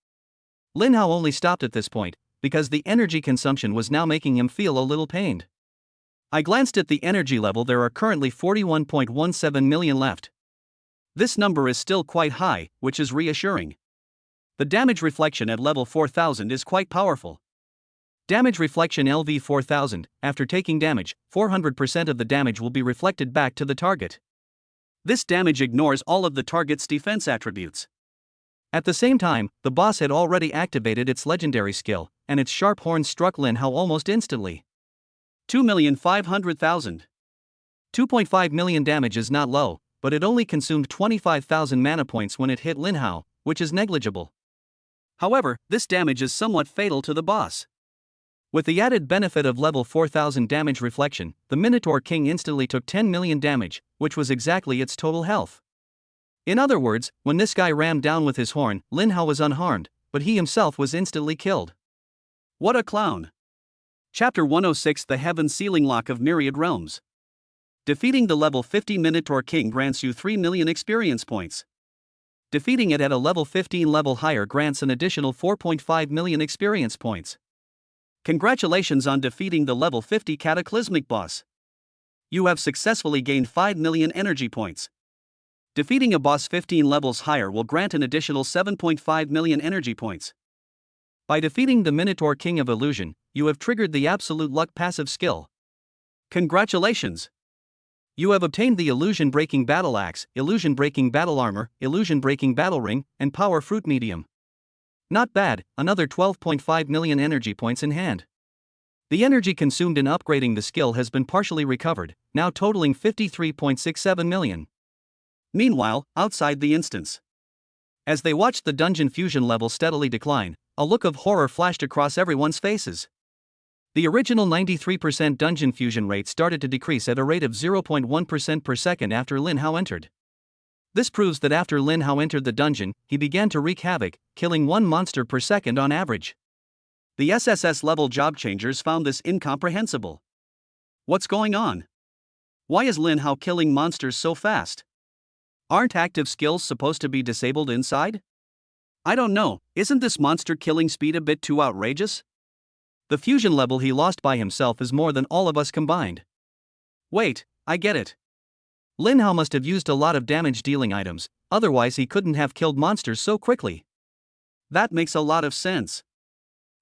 Lin Hao only stopped at this point, because the energy consumption was now making him feel a little pained. I glanced at the energy level. There are currently 41.17 million left. This number is still quite high, which is reassuring. The damage reflection at level 4000 is quite powerful. Damage reflection LV 4000, after taking damage, 400% of the damage will be reflected back to the target. This damage ignores all of the target's defense attributes. At the same time, the boss had already activated its legendary skill, and its sharp horns struck Lin Hao almost instantly. 2,500,000. 2.5 million damage is not low, but it only consumed 25,000 mana points when it hit Lin Hao, which is negligible. However, this damage is somewhat fatal to the boss. With the added benefit of level 4000 damage reflection, the Minotaur King instantly took 10 million damage, which was exactly its total health. In other words, when this guy rammed down with his horn, Lin Hao was unharmed, but he himself was instantly killed. What a clown! Chapter 106, The Heaven Sealing Lock of Myriad Realms. Defeating the level 50 Minotaur King grants you 3 million experience points. Defeating it at a level 15 level higher grants an additional 4.5 million experience points. Congratulations on defeating the level 50 Cataclysmic boss. You have successfully gained 5 million energy points. Defeating a boss 15 levels higher will grant an additional 7.5 million energy points. By defeating the Minotaur King of Illusion, you have triggered the Absolute Luck passive skill. Congratulations! You have obtained the Illusion Breaking Battle Axe, Illusion Breaking Battle Armor, Illusion Breaking Battle Ring, and Power Fruit Medium. Not bad, another 12.5 million energy points in hand. The energy consumed in upgrading the skill has been partially recovered, now totaling 53.67 million. Meanwhile, outside the instance, As they watched the dungeon fusion level steadily decline, a look of horror flashed across everyone's faces. The original 93% dungeon fusion rate started to decrease at a rate of 0.1% per second after Lin Hao entered. This proves that after Lin Hao entered the dungeon, he began to wreak havoc, killing one monster per second on average. The SSS level job changers found this incomprehensible. What's going on? Why is Lin Hao killing monsters so fast? Aren't active skills supposed to be disabled inside? I don't know, isn't this monster killing speed a bit too outrageous? The fusion level he lost by himself is more than all of us combined. Wait, I get it. Lin Hao must have used a lot of damage-dealing items, otherwise he couldn't have killed monsters so quickly. That makes a lot of sense.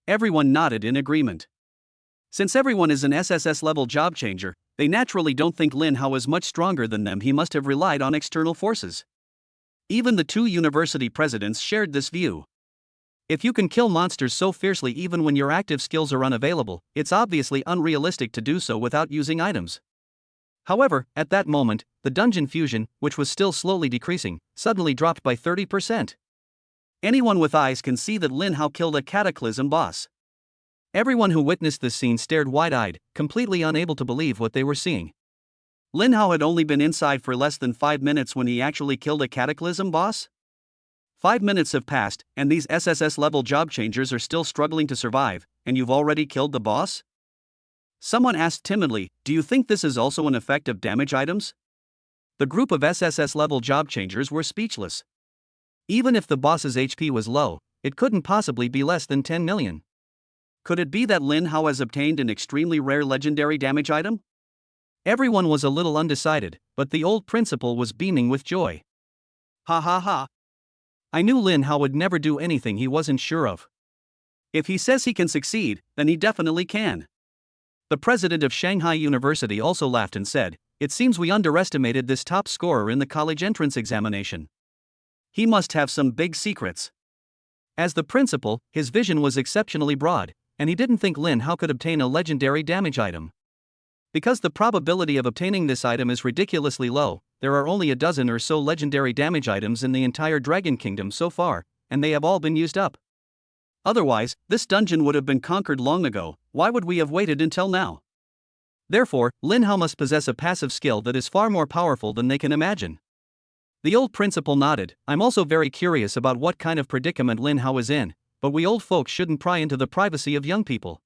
Everyone nodded in agreement. Since everyone is an SSS level job changer, they naturally don't think Lin Hao is much stronger than them. He must have relied on external forces. Even the two university presidents shared this view. If you can kill monsters so fiercely even when your active skills are unavailable, it's obviously unrealistic to do so without using items. However, at that moment, the dungeon fusion, which was still slowly decreasing, suddenly dropped by 30%. Anyone with eyes can see that Lin Hao killed a cataclysm boss. Everyone who witnessed this scene stared wide-eyed, completely unable to believe what they were seeing. Lin Hao had only been inside for less than 5 minutes when he actually killed a cataclysm boss? 5 minutes have passed, and these SSS level job changers are still struggling to survive, and you've already killed the boss? Someone asked timidly, do you think this is also an effect of damage items? The group of SSS level job changers were speechless. Even if the boss's HP was low, it couldn't possibly be less than 10 million. Could it be that Lin Hao has obtained an extremely rare legendary damage item? Everyone was a little undecided, but the old principal was beaming with joy. Ha ha ha. I knew Lin Hao would never do anything he wasn't sure of. If he says he can succeed, then he definitely can. The president of Shanghai University also laughed and said, it seems we underestimated this top scorer in the college entrance examination. He must have some big secrets. As the principal, his vision was exceptionally broad, and he didn't think Lin Hao could obtain a legendary damage item. Because the probability of obtaining this item is ridiculously low, there are only a dozen or so legendary damage items in the entire Dragon Kingdom so far, and they have all been used up. Otherwise, this dungeon would have been conquered long ago. Why would we have waited until now? Therefore, Lin Hao must possess a passive skill that is far more powerful than they can imagine. The old principal nodded. I'm also very curious about what kind of predicament Lin Hao is in, but we old folks shouldn't pry into the privacy of young people.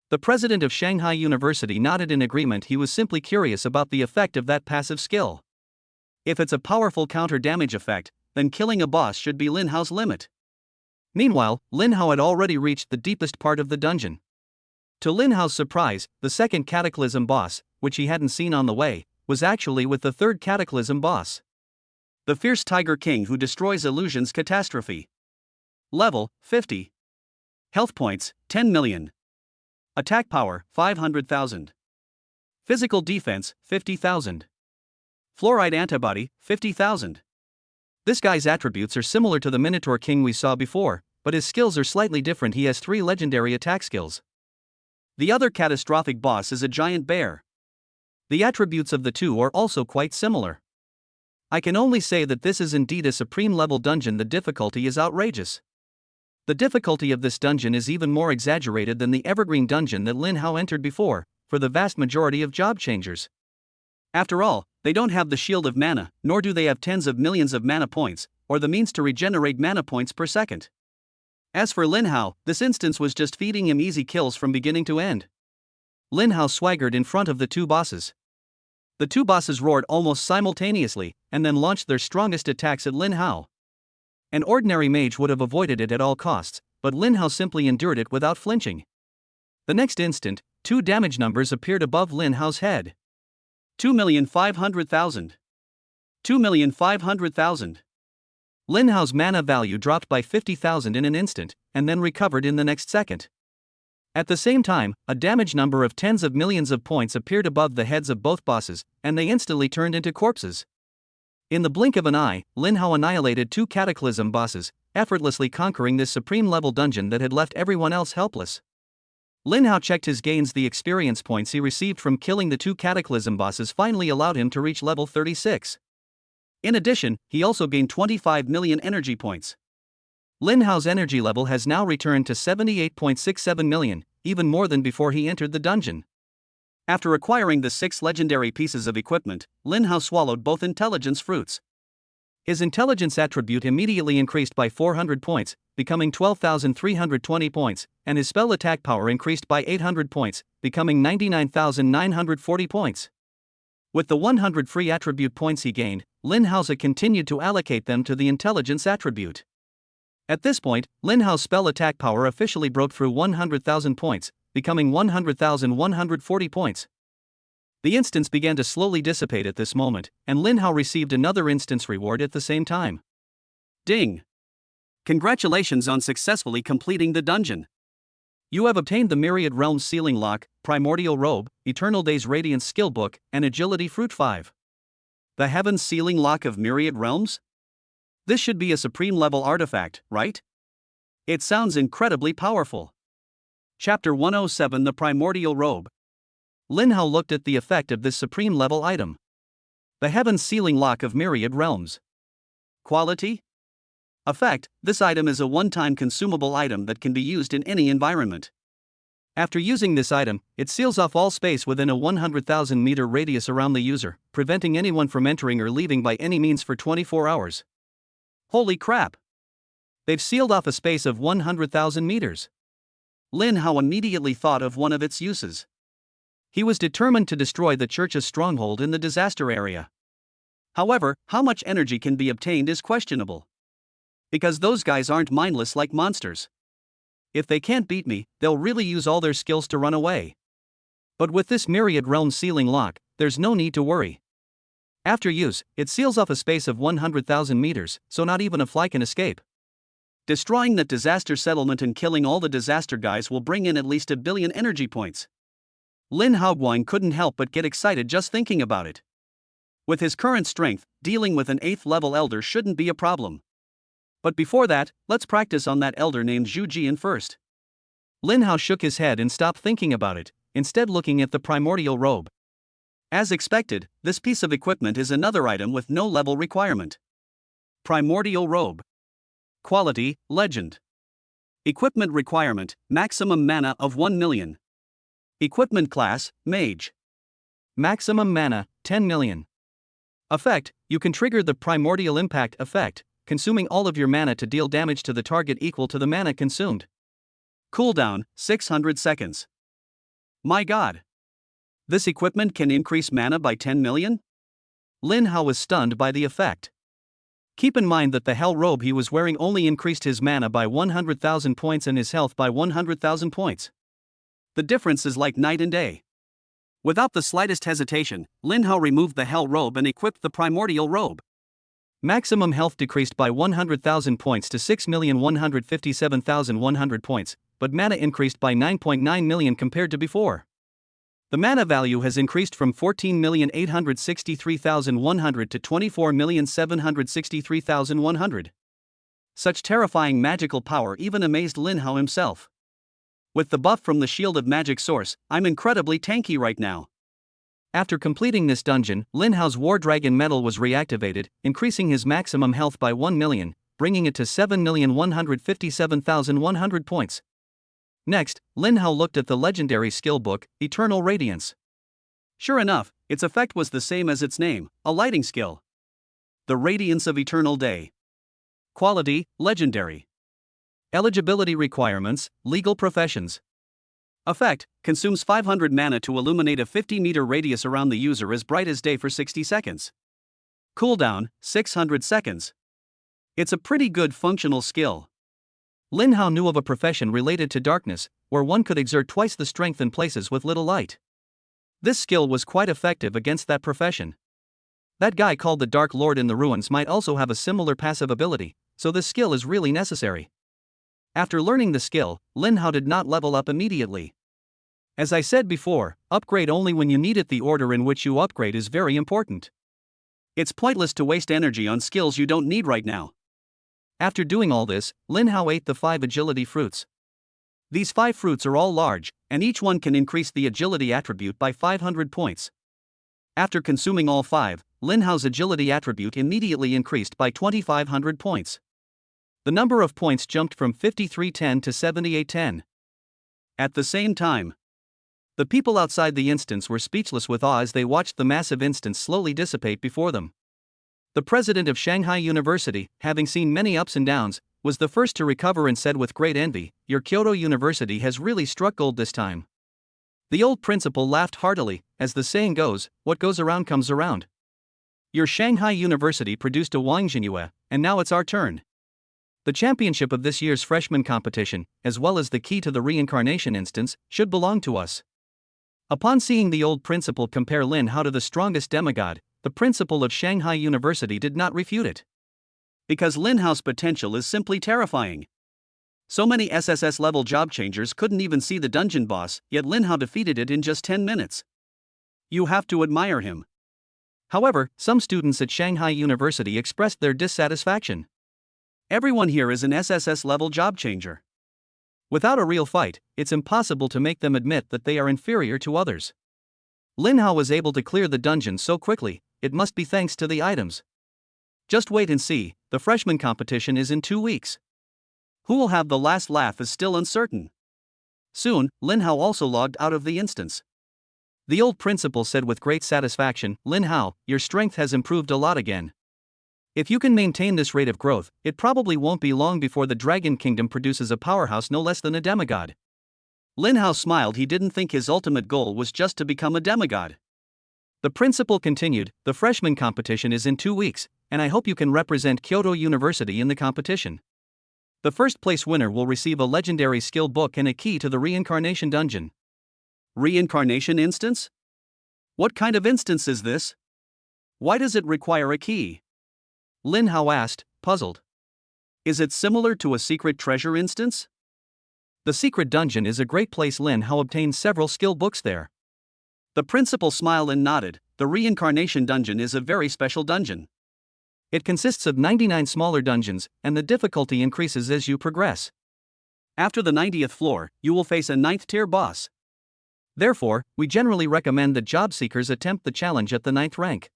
The president of Shanghai University nodded in agreement. He was simply curious about the effect of that passive skill. If it's a powerful counter-damage effect, then killing a boss should be Lin Hao's limit. Meanwhile, Lin Hao had already reached the deepest part of the dungeon. To Lin Hao's surprise, the second cataclysm boss, which he hadn't seen on the way, was actually with the third cataclysm boss. The fierce Tiger King who destroys illusions. Catastrophe. Level, 50. Health points, 10 million. Attack power, 500,000. Physical defense, 50,000. Fluoride antibody, 50,000. This guy's attributes are similar to the Minotaur King we saw before, but his skills are slightly different. He has 3 legendary attack skills. The other catastrophic boss is a giant bear. The attributes of the two are also quite similar. I can only say that this is indeed a supreme level dungeon. The difficulty is outrageous. The difficulty of this dungeon is even more exaggerated than the evergreen dungeon that Lin Hao entered before, for the vast majority of job changers. After all, they don't have the shield of mana, nor do they have tens of millions of mana points, or the means to regenerate mana points per second. As for Lin Hao, this instance was just feeding him easy kills from beginning to end. Lin Hao swaggered in front of the two bosses. The two bosses roared almost simultaneously, and then launched their strongest attacks at Lin Hao. An ordinary mage would have avoided it at all costs, but Lin Hao simply endured it without flinching. The next instant, 2 damage numbers appeared above Lin Hao's head. 2,500,000. 2,500,000. Lin Hao's mana value dropped by 50,000 in an instant, and then recovered in the next second. At the same time, a damage number of tens of millions of points appeared above the heads of both bosses, and they instantly turned into corpses. In the blink of an eye, Lin Hao annihilated 2 cataclysm bosses, effortlessly conquering this supreme level dungeon that had left everyone else helpless. Lin Hao checked his gains. The experience points he received from killing the 2 cataclysm bosses finally allowed him to reach level 36. In addition, he also gained 25 million energy points. Lin Hao's energy level has now returned to 78.67 million, even more than before he entered the dungeon. After acquiring the 6 legendary pieces of equipment, Lin Hao swallowed both intelligence fruits. His intelligence attribute immediately increased by 400 points, becoming 12,320 points, and his spell attack power increased by 800 points, becoming 99,940 points. With the 100 free attribute points he gained, Lin Hao continued to allocate them to the intelligence attribute. At this point, Lin Hao's spell attack power officially broke through 100,000 points, becoming 100,140 points. The instance began to slowly dissipate at this moment, and Lin Hao received another instance reward at the same time. Ding! Congratulations on successfully completing the dungeon. You have obtained the Myriad Realms Sealing Lock, Primordial Robe, Eternal Days Radiance Skill Book, and Agility Fruit 5. The Heaven's Sealing Lock of Myriad Realms? This should be a supreme level artifact, right? It sounds incredibly powerful. Chapter 107 The Primordial Robe. Lin Hao looked at the effect of this supreme level item. The Heaven's Sealing Lock of Myriad Realms. Quality? Effect: this item is a one-time consumable item that can be used in any environment. After using this item, it seals off all space within a 100,000 meter radius around the user, preventing anyone from entering or leaving by any means for 24 hours. Holy crap! They've sealed off a space of 100,000 meters. Lin Hao immediately thought of one of its uses. He was determined to destroy the church's stronghold in the disaster area. However, how much energy can be obtained is questionable. Because those guys aren't mindless like monsters. If they can't beat me, they'll really use all their skills to run away. But with this Myriad Realm Sealing Lock, there's no need to worry. After use, it seals off a space of 100,000 meters, so not even a fly can escape. Destroying that disaster settlement and killing all the disaster guys will bring in at least 1 billion energy points. Lin Haoguang couldn't help but get excited just thinking about it. With his current strength, dealing with an 8th level elder shouldn't be a problem. But before that, let's practice on that elder named Zhu Jian first. Lin Hao shook his head and stopped thinking about it, instead looking at the primordial robe. As expected, this piece of equipment is another item with no level requirement. Primordial robe. Quality: Legend. Equipment requirement: maximum mana of 1 million. Equipment class: Mage. Maximum mana: 10 million. Effect: you can trigger the Primordial Impact effect, consuming all of your mana to deal damage to the target equal to the mana consumed. Cooldown: 600 seconds. My god! This equipment can increase mana by 10 million? Lin Hao was stunned by the effect. Keep in mind that the Hell Robe he was wearing only increased his mana by 100,000 points and his health by 100,000 points. The difference is like night and day. Without the slightest hesitation, Lin Hao removed the Hell Robe and equipped the Primordial Robe. Maximum health decreased by 100,000 points to 6,157,100 points, but mana increased by 9.9 million compared to before. The mana value has increased from 14,863,100 to 24,763,100. Such terrifying magical power even amazed Lin Hao himself. With the buff from the Shield of Magic Source, I'm incredibly tanky right now. After completing this dungeon, Lin Hao's War Dragon Medal was reactivated, increasing his maximum health by 1 million, bringing it to 7,157,100 points. Next, Lin Hao looked at the legendary skill book, Eternal Radiance. Sure enough, its effect was the same as its name, a lighting skill. The Radiance of Eternal Day. Quality: Legendary. Eligibility requirements: Legal professions. Effect: consumes 500 mana to illuminate a 50-meter radius around the user as bright as day for 60 seconds. Cooldown: 600 seconds. It's a pretty good functional skill. Lin Hao knew of a profession related to darkness, where one could exert twice the strength in places with little light. This skill was quite effective against that profession. That guy called the Dark Lord in the ruins might also have a similar passive ability, so this skill is really necessary. After learning the skill, Lin Hao did not level up immediately. As I said before, upgrade only when you need it. The order in which you upgrade is very important. It's pointless to waste energy on skills you don't need right now. After doing all this, Lin Hao ate the 5 agility fruits. These 5 fruits are all large, and each one can increase the agility attribute by 500 points. After consuming all 5, Lin Hao's agility attribute immediately increased by 2,500 points. The number of points jumped from 5310 to 7810. At the same time, the people outside the instance were speechless with awe as they watched the massive instance slowly dissipate before them. The president of Shanghai University, having seen many ups and downs, was the first to recover and said with great envy, "Your Kyoto University has really struck gold this time." The old principal laughed heartily, as the saying goes, what goes around comes around. Your Shanghai University produced a Wang Jinyue, and now it's our turn. The championship of this year's freshman competition, as well as the key to the reincarnation instance, should belong to us. Upon seeing the old principal compare Lin Hao to the strongest demigod, the principal of Shanghai University did not refute it. Because Lin Hao's potential is simply terrifying. So many SSS-level job changers couldn't even see the dungeon boss, yet Lin Hao defeated it in just 10 minutes. You have to admire him. However, some students at Shanghai University expressed their dissatisfaction. Everyone here is an SSS-level job changer. Without a real fight, it's impossible to make them admit that they are inferior to others. Lin Hao was able to clear the dungeon so quickly, it must be thanks to the items. Just wait and see, the freshman competition is in 2 weeks. Who will have the last laugh is still uncertain. Soon, Lin Hao also logged out of the instance. The old principal said with great satisfaction, "Lin Hao, your strength has improved a lot again. If you can maintain this rate of growth, it probably won't be long before the Dragon Kingdom produces a powerhouse no less than a demigod." Lin Hao smiled. He didn't think his ultimate goal was just to become a demigod. The principal continued, "The freshman competition is in 2 weeks, and I hope you can represent Kyoto University in the competition. The first place winner will receive a legendary skill book and a key to the reincarnation dungeon." Reincarnation instance? What kind of instance is this? Why does it require a key? Lin Hao asked, puzzled. Is it similar to a secret treasure instance? The secret dungeon is a great place. Lin Hao obtained several skill books there. The principal smiled and nodded. The reincarnation dungeon is a very special dungeon. It consists of 99 smaller dungeons, and the difficulty increases as you progress. After the 90th floor, you will face a 9th tier boss. Therefore, we generally recommend that job seekers attempt the challenge at the 9th rank.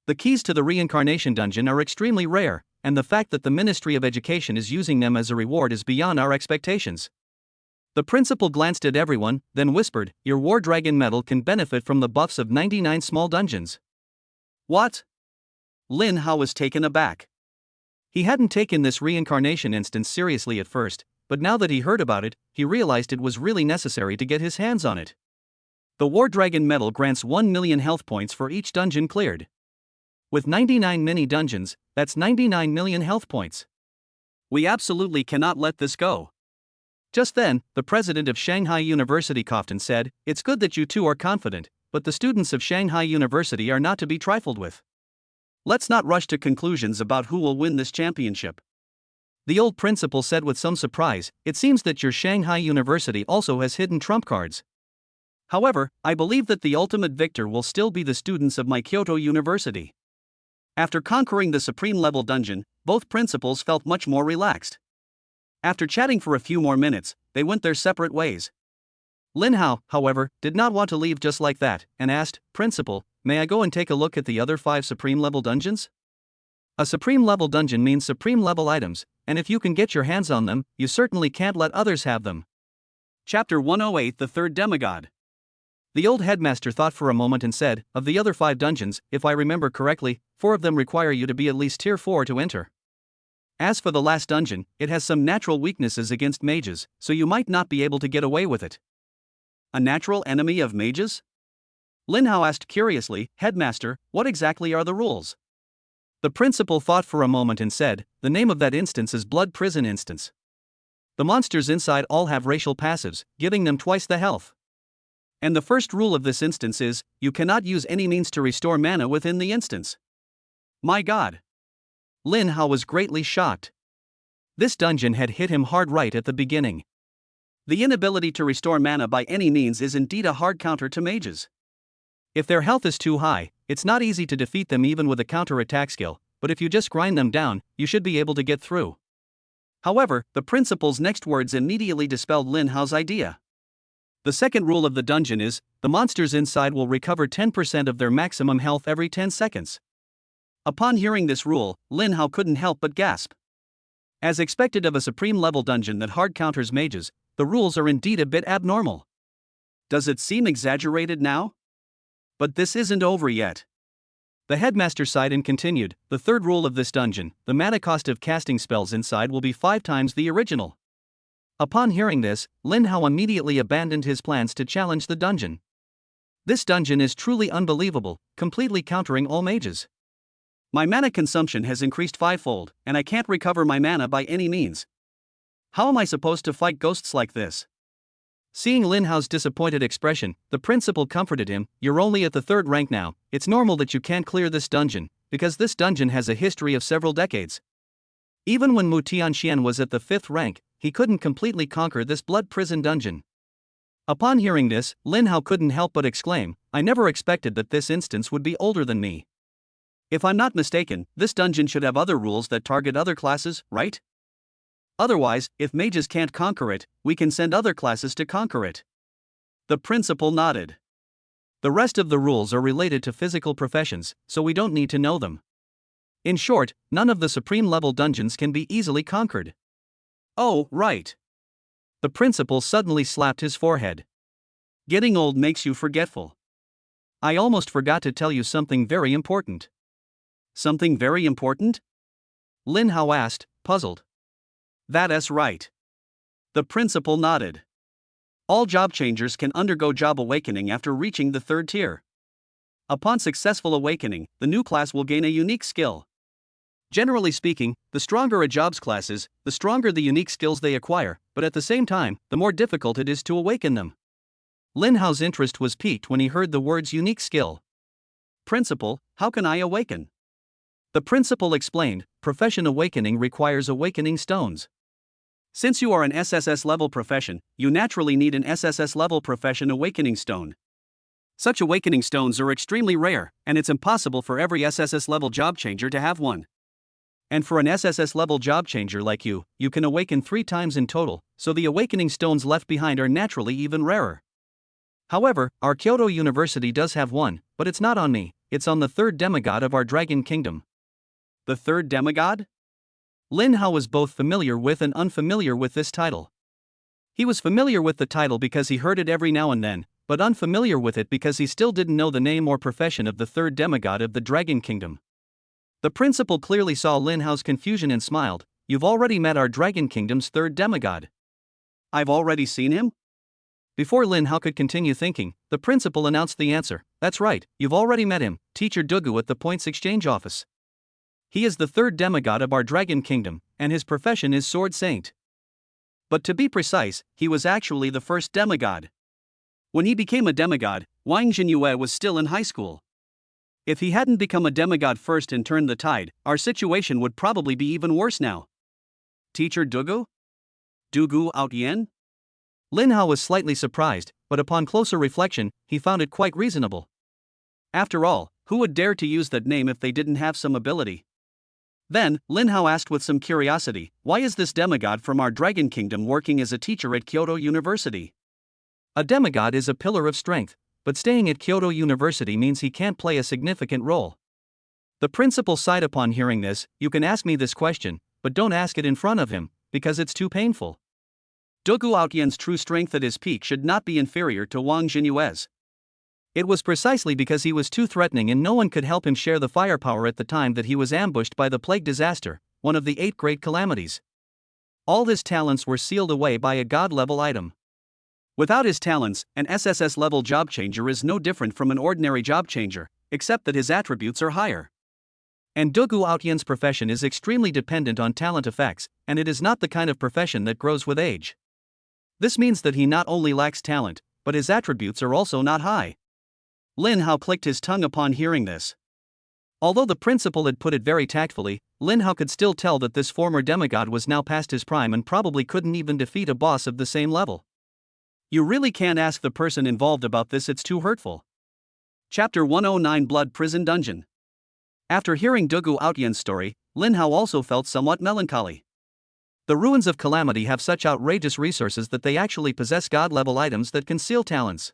The keys to the reincarnation dungeon are extremely rare, and the fact that the Ministry of Education is using them as a reward is beyond our expectations. The principal glanced at everyone, then whispered, "Your War Dragon medal can benefit from the buffs of 99 small dungeons." What? Lin Hao was taken aback. He hadn't taken this reincarnation instance seriously at first, but now that he heard about it, he realized it was really necessary to get his hands on it. The War Dragon medal grants 1 million health points for each dungeon cleared. With 99 mini dungeons, that's 99 million health points. We absolutely cannot let this go. Just then, the president of Shanghai University coughed and said, "It's good that you two are confident, but the students of Shanghai University are not to be trifled with. Let's not rush to conclusions about who will win this championship." The old principal said with some surprise, "It seems that your Shanghai University also has hidden trump cards. However, I believe that the ultimate victor will still be the students of my Kyoto University." After conquering the supreme level dungeon, both principals felt much more relaxed. After chatting for a few more minutes, they went their separate ways. Lin Hao, however, did not want to leave just like that, and asked, "Principal, may I go and take a look at the other 5 supreme level dungeons?" A supreme level dungeon means supreme level items, and if you can get your hands on them, you certainly can't let others have them. Chapter 108, The Third Demigod. The old headmaster thought for a moment and said, "Of the other 5 dungeons, if I remember correctly, 4 of them require you to be at least tier 4 to enter. As for the last dungeon, it has some natural weaknesses against mages, so you might not be able to get away with it." A natural enemy of mages? Lin Hao asked curiously, "Headmaster, what exactly are the rules?" The principal thought for a moment and said, "The name of that instance is Blood Prison Instance. The monsters inside all have racial passives, giving them twice the health. And the first rule of this instance is, you cannot use any means to restore mana within the instance." My god! Lin Hao was greatly shocked. This dungeon had hit him hard right at the beginning. The inability to restore mana by any means is indeed a hard counter to mages. If their health is too high, it's not easy to defeat them even with a counter-attack skill, but if you just grind them down, you should be able to get through. However, the principal's next words immediately dispelled Lin Hao's idea. The second rule of the dungeon is, the monsters inside will recover 10% of their maximum health every 10 seconds. Upon hearing this rule, Lin Hao couldn't help but gasp. As expected of a supreme-level dungeon that hard counters mages, the rules are indeed a bit abnormal. Does it seem exaggerated now? But this isn't over yet. The headmaster sighed and continued, the third rule of this dungeon, the mana cost of casting spells inside will be 5 times the original. Upon hearing this, Lin Hao immediately abandoned his plans to challenge the dungeon. This dungeon is truly unbelievable, completely countering all mages. My mana consumption has increased 5-fold, and I can't recover my mana by any means. How am I supposed to fight ghosts like this? Seeing Lin Hao's disappointed expression, the principal comforted him, you're only at the 3rd rank now, it's normal that you can't clear this dungeon, because this dungeon has a history of several decades. Even when Mu Tianxian was at the 5th rank, he couldn't completely conquer this blood prison dungeon. Upon hearing this, Lin Hao couldn't help but exclaim, I never expected that this instance would be older than me. If I'm not mistaken, this dungeon should have other rules that target other classes, right? Otherwise, if mages can't conquer it, we can send other classes to conquer it. The principal nodded. The rest of the rules are related to physical professions, so we don't need to know them. In short, none of the supreme-level dungeons can be easily conquered. Oh, right. The principal suddenly slapped his forehead. Getting old makes you forgetful. I almost forgot to tell you something very important. Something very important? Lin Hao asked, puzzled. That's right. The principal nodded. All job changers can undergo job awakening after reaching the 3rd tier. Upon successful awakening, the new class will gain a unique skill. Generally speaking, the stronger a job's class is, the stronger the unique skills they acquire, but at the same time, the more difficult it is to awaken them. Lin Hao's interest was piqued when he heard the words unique skill. Principal, how can I awaken? The principal explained, profession awakening requires awakening stones. Since you are an SSS level profession, you naturally need an SSS level profession awakening stone. Such awakening stones are extremely rare, and it's impossible for every SSS level job changer to have one. And for an SSS level job changer like you can awaken 3 times in total, so the awakening stones left behind are naturally even rarer. However, our Kyoto University does have one, but it's not on me, it's on the 3rd demigod of our Dragon Kingdom. The 3rd demigod? Lin Hao was both familiar with and unfamiliar with this title. He was familiar with the title because he heard it every now and then, but unfamiliar with it because he still didn't know the name or profession of the 3rd demigod of the Dragon Kingdom. The principal clearly saw Lin Hao's confusion and smiled, you've already met our Dragon Kingdom's 3rd demigod. I've already seen him? Before Lin Hao could continue thinking, the principal announced the answer, that's right, you've already met him, Teacher Dugu at the Points Exchange Office. He is the 3rd demigod of our Dragon Kingdom, and his profession is Sword Saint. But to be precise, he was actually the 1st demigod. When he became a demigod, Wang Jinyue was still in high school. If he hadn't become a demigod first and turned the tide, our situation would probably be even worse now. Teacher Dugu? Dugu Outyen? Lin Hao was slightly surprised, but upon closer reflection, he found it quite reasonable. After all, who would dare to use that name if they didn't have some ability? Then, Lin Hao asked with some curiosity, why is this demigod from our Dragon Kingdom working as a teacher at Kyoto University? A demigod is a pillar of strength, but staying at Kyoto University means he can't play a significant role. The principal sighed upon hearing this, you can ask me this question, but don't ask it in front of him, because it's too painful. Dugu Outyen's true strength at his peak should not be inferior to Wang Jinyue's. It was precisely because he was too threatening and no one could help him share the firepower at the time that he was ambushed by the plague disaster, one of the 8 great calamities. All his talents were sealed away by a god-level item. Without his talents, an SSS-level job changer is no different from an ordinary job changer, except that his attributes are higher. And Dugu Outyen's profession is extremely dependent on talent effects, and it is not the kind of profession that grows with age. This means that he not only lacks talent, but his attributes are also not high. Lin Hao clicked his tongue upon hearing this. Although the principal had put it very tactfully, Lin Hao could still tell that this former demigod was now past his prime and probably couldn't even defeat a boss of the same level. You really can't ask the person involved about this, it's too hurtful. Chapter 109 Blood Prison Dungeon. After hearing Dugu Outyen's story, Lin Hao also felt somewhat melancholy. The ruins of Calamity have such outrageous resources that they actually possess god-level items that conceal talents.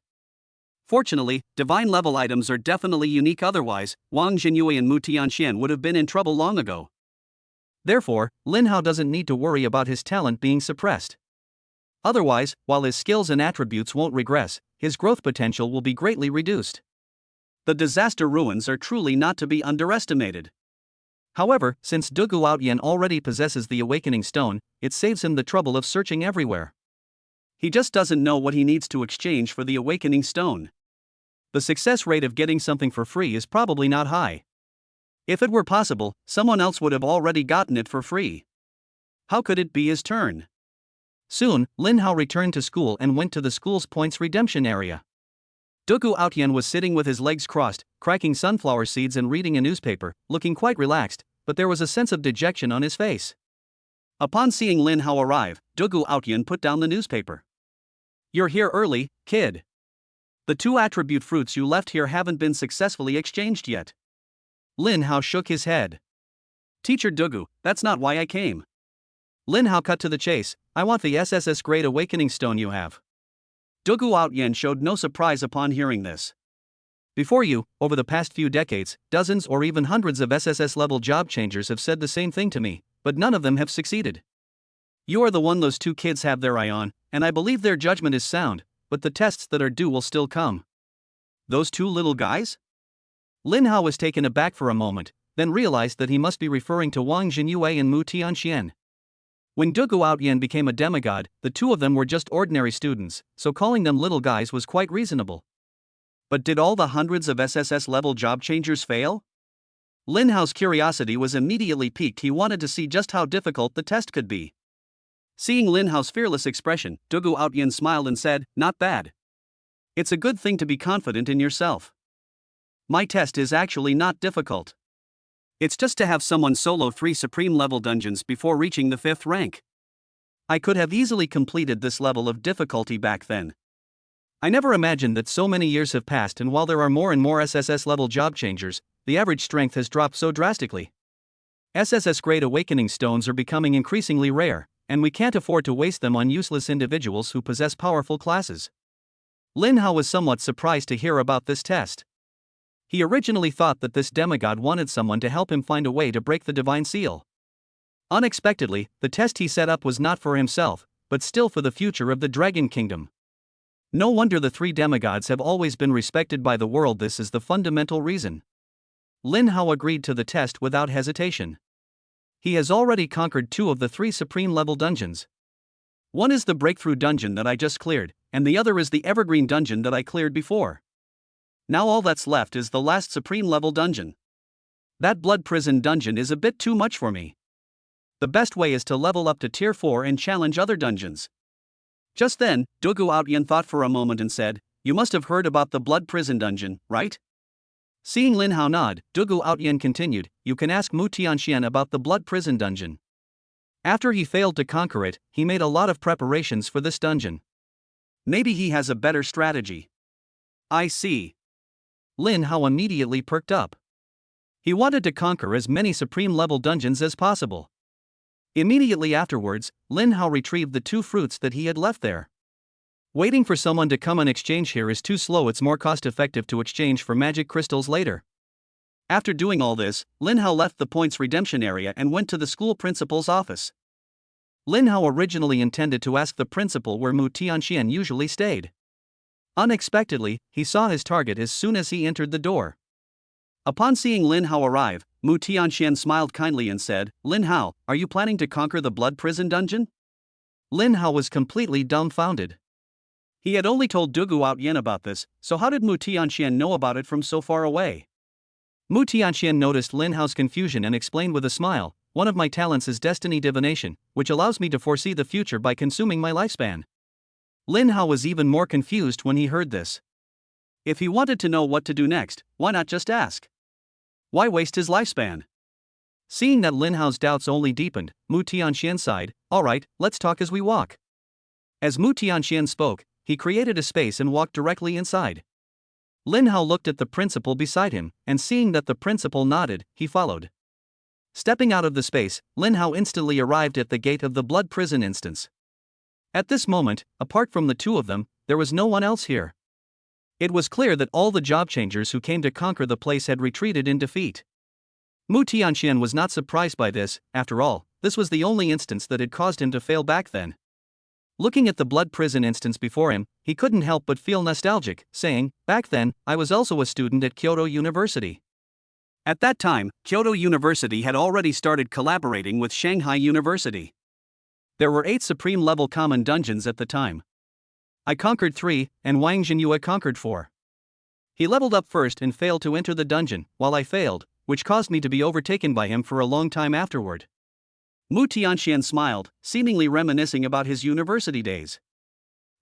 Fortunately, divine-level items are definitely unique, otherwise, Wang Jinyue and Mu Tianxian would have been in trouble long ago. Therefore, Lin Hao doesn't need to worry about his talent being suppressed. Otherwise, while his skills and attributes won't regress, his growth potential will be greatly reduced. The disaster ruins are truly not to be underestimated. However, since Dugu Outyan already possesses the Awakening Stone, it saves him the trouble of searching everywhere. He just doesn't know what he needs to exchange for the Awakening Stone. The success rate of getting something for free is probably not high. If it were possible, someone else would have already gotten it for free. How could it be his turn? Soon, Lin Hao returned to school and went to the school's points redemption area. Dugu Outyan was sitting with his legs crossed, cracking sunflower seeds and reading a newspaper, looking quite relaxed, but there was a sense of dejection on his face. Upon seeing Lin Hao arrive, Dugu Outyan put down the newspaper. "You're here early, kid. The 2 attribute fruits you left here haven't been successfully exchanged yet." Lin Hao shook his head. "Teacher Dugu, that's not why I came." Lin Hao cut to the chase. "I want the SSS Great Awakening Stone you have." Dugu Outyan showed no surprise upon hearing this. "Before you, over the past few decades, dozens or even hundreds of SSS-level job changers have said the same thing to me, but none of them have succeeded. You are the one those 2 kids have their eye on, and I believe their judgment is sound, but the tests that are due will still come." "Those 2 little guys?" Lin Hao was taken aback for a moment, then realized that he must be referring to Wang Jinyue and Mu Tianxian. When Dugu Outyan became a demigod, the 2 of them were just ordinary students, so calling them little guys was quite reasonable. But did all the hundreds of SSS-level job changers fail? Lin Hao's curiosity was immediately piqued. He wanted to see just how difficult the test could be. Seeing Lin Hao's fearless expression, Dugu Outyan smiled and said, "Not bad. It's a good thing to be confident in yourself. My test is actually not difficult. It's just to have someone solo 3 supreme-level dungeons before reaching the 5th rank. I could have easily completed this level of difficulty back then. I never imagined that so many years have passed, and while there are more and more SSS-level job changers, the average strength has dropped so drastically. SSS Great Awakening Stones are becoming increasingly rare, and we can't afford to waste them on useless individuals who possess powerful classes." Lin Hao was somewhat surprised to hear about this test. He originally thought that this demigod wanted someone to help him find a way to break the divine seal. Unexpectedly, the test he set up was not for himself, but still for the future of the Dragon Kingdom. No wonder the 3 demigods have always been respected by the world. This is the fundamental reason. Lin Hao agreed to the test without hesitation. He has already conquered 2 of the 3 supreme-level dungeons. One is the breakthrough dungeon that I just cleared, and the other is the evergreen dungeon that I cleared before. Now all that's left is the last supreme-level dungeon. That blood prison dungeon is a bit too much for me. The best way is to level up to tier 4 and challenge other dungeons." Just then, Dugu Outyan thought for a moment and said, "You must have heard about the blood prison dungeon, right?" Seeing Lin Hao nod, Dugu Outyan continued, "You can ask Mu Tianxian about the blood prison dungeon. After he failed to conquer it, he made a lot of preparations for this dungeon. Maybe he has a better strategy." "I see." Lin Hao immediately perked up. He wanted to conquer as many supreme-level dungeons as possible. Immediately afterwards, Lin Hao retrieved the 2 fruits that he had left there. Waiting for someone to come and exchange here is too slow. It's more cost-effective to exchange for magic crystals later. After doing all this, Lin Hao left the points redemption area and went to the school principal's office. Lin Hao originally intended to ask the principal where Mu Tianxian usually stayed. Unexpectedly, he saw his target as soon as he entered the door. Upon seeing Lin Hao arrive, Mu Tianxian smiled kindly and said, "Lin Hao, are you planning to conquer the blood prison dungeon?" Lin Hao was completely dumbfounded. He had only told Dugu Outyan about this, so how did Mu Tianxian know about it from so far away? Mu Tianxian noticed Lin Hao's confusion and explained with a smile, "One of my talents is destiny divination, which allows me to foresee the future by consuming my lifespan." Lin Hao was even more confused when he heard this. If he wanted to know what to do next, why not just ask? Why waste his lifespan? Seeing that Lin Hao's doubts only deepened, Mu Tianxian sighed, "Alright, let's talk as we walk." As Mu Tianxian spoke, he created a space and walked directly inside. Lin Hao looked at the principal beside him, and seeing that the principal nodded, he followed. Stepping out of the space, Lin Hao instantly arrived at the gate of the blood prison instance. At this moment, apart from the two of them, there was no one else here. It was clear that all the job changers who came to conquer the place had retreated in defeat. Mu Tianxian was not surprised by this. After all, this was the only instance that had caused him to fail back then. Looking at the blood prison instance before him, he couldn't help but feel nostalgic, saying, "Back then, I was also a student at Kyoto University." At that time, Kyoto University had already started collaborating with Shanghai University. There were 8 supreme-level common dungeons at the time. I conquered 3, and Wang Jinyue conquered 4. He leveled up first and failed to enter the dungeon, while I failed, which caused me to be overtaken by him for a long time afterward. Mu Tianxian smiled, seemingly reminiscing about his university days.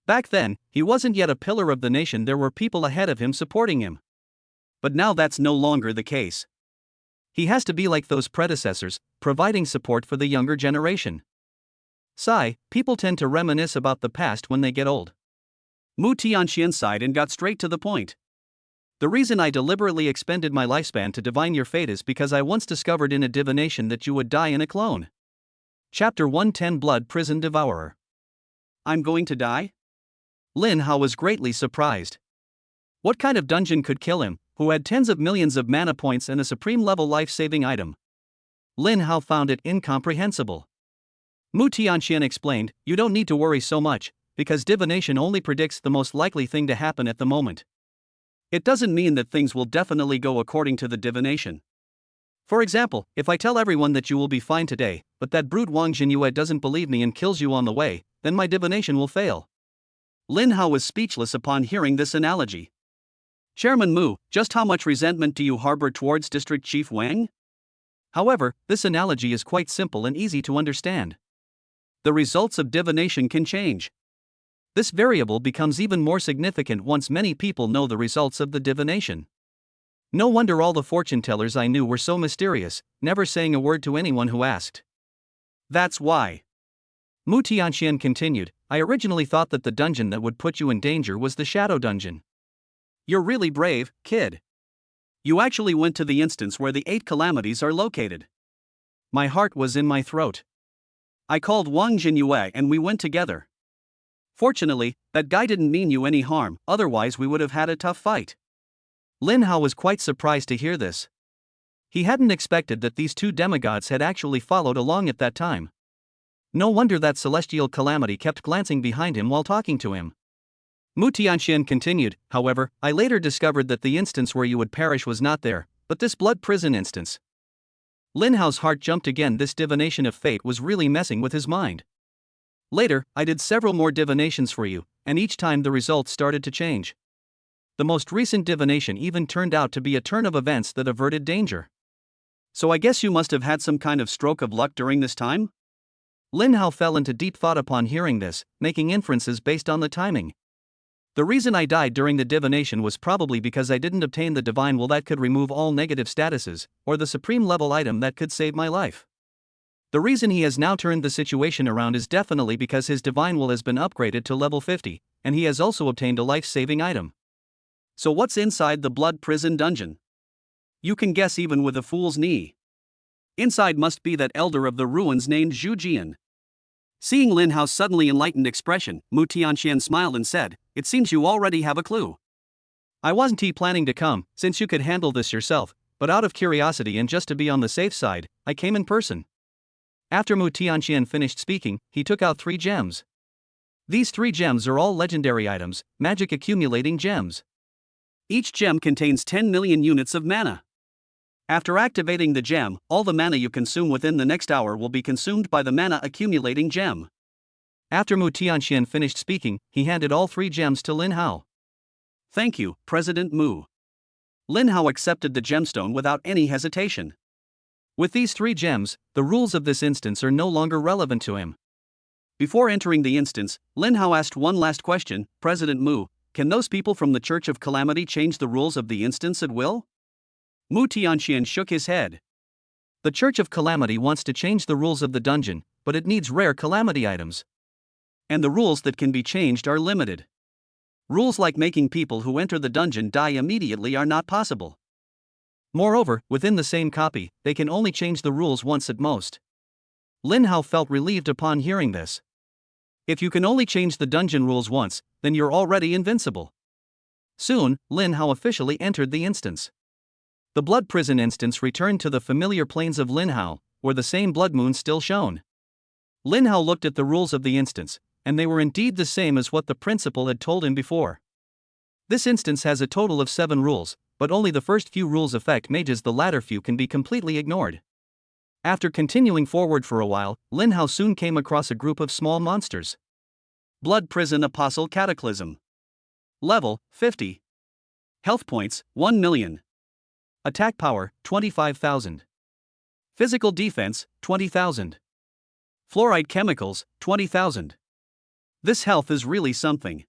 Back then, he wasn't yet a pillar of the nation. There were people ahead of him supporting him. But now that's no longer the case. He has to be like those predecessors, providing support for the younger generation. Sigh, people tend to reminisce about the past when they get old. Mu Tianxian sighed and got straight to the point. The reason I deliberately expended my lifespan to divine your fate is because I once discovered in a divination that you would die in a clone. Chapter 110 Blood Prison Devourer. I'm going to die? Lin Hao was greatly surprised. What kind of dungeon could kill him, who had tens of millions of mana points and a supreme-level life-saving item? Lin Hao found it incomprehensible. Mu Tianxian explained, "You don't need to worry so much, because divination only predicts the most likely thing to happen at the moment. It doesn't mean that things will definitely go according to the divination. For example, if I tell everyone that you will be fine today, but that brute Wang Jinyue doesn't believe me and kills you on the way, then my divination will fail." Lin Hao was speechless upon hearing this analogy. "Chairman Mu, just how much resentment do you harbor towards District Chief Wang?" However, this analogy is quite simple and easy to understand. The results of divination can change. This variable becomes even more significant once many people know the results of the divination. No wonder all the fortune tellers I knew were so mysterious, never saying a word to anyone who asked. That's why. Mu Tianxian continued, "I originally thought that the dungeon that would put you in danger was the Shadow Dungeon." You're really brave, kid. You actually went to the instance where the 8 calamities are located. My heart was in my throat. I called Wang Jinyue and we went together. Fortunately, that guy didn't mean you any harm, otherwise we would have had a tough fight. Lin Hao was quite surprised to hear this. He hadn't expected that these 2 demigods had actually followed along at that time. No wonder that celestial calamity kept glancing behind him while talking to him. Mu Tianxian continued, "However, I later discovered that the instance where you would perish was not there, but this blood prison instance." Lin Hao's heart jumped again. This divination of fate was really messing with his mind. "Later, I did several more divinations for you, and each time the results started to change. The most recent divination even turned out to be a turn of events that averted danger. So I guess you must have had some kind of stroke of luck during this time?" Lin Hao fell into deep thought upon hearing this, making inferences based on the timing. The reason I died during the divination was probably because I didn't obtain the divine will that could remove all negative statuses, or the supreme level item that could save my life. The reason he has now turned the situation around is definitely because his divine will has been upgraded to level 50, and he has also obtained a life-saving item. So what's inside the blood prison dungeon? You can guess even with a fool's knee. Inside must be that elder of the ruins named Zhu Jian. Seeing Lin Hao's suddenly enlightened expression, Mu Tianxian smiled and said, "It seems you already have a clue." I wasn't planning to come, since you could handle this yourself, but out of curiosity and just to be on the safe side, I came in person. After Mu Tianxian finished speaking, he took out 3 gems. These 3 gems are all legendary items, magic accumulating gems. Each gem contains 10 million units of mana. After activating the gem, all the mana you consume within the next hour will be consumed by the mana accumulating gem. After Mu Tianxian finished speaking, he handed all 3 gems to Lin Hao. "Thank you, President Mu." Lin Hao accepted the gemstone without any hesitation. With these 3 gems, the rules of this instance are no longer relevant to him. Before entering the instance, Lin Hao asked one last question, "President Mu, can those people from the Church of Calamity change the rules of the instance at will?" Mu Tianxian shook his head. The Church of Calamity wants to change the rules of the dungeon, but it needs rare calamity items. And the rules that can be changed are limited. Rules like making people who enter the dungeon die immediately are not possible. Moreover, within the same copy, they can only change the rules once at most. Lin Hao felt relieved upon hearing this. If you can only change the dungeon rules once, then you're already invincible. Soon, Lin Hao officially entered the instance. The blood prison instance returned to the familiar plains of Lin Hao, where the same blood moon still shone. Lin Hao looked at the rules of the instance, and they were indeed the same as what the principal had told him before. This instance has a total of 7 rules, but only the first few rules affect mages, the latter few can be completely ignored. After continuing forward for a while, Lin Hao soon came across a group of small monsters. Blood Prison Apostle Cataclysm. Level, 50. Health points, 1 million. Attack power, 25,000. Physical defense, 20,000. Fluoride chemicals, 20,000. This health is really something.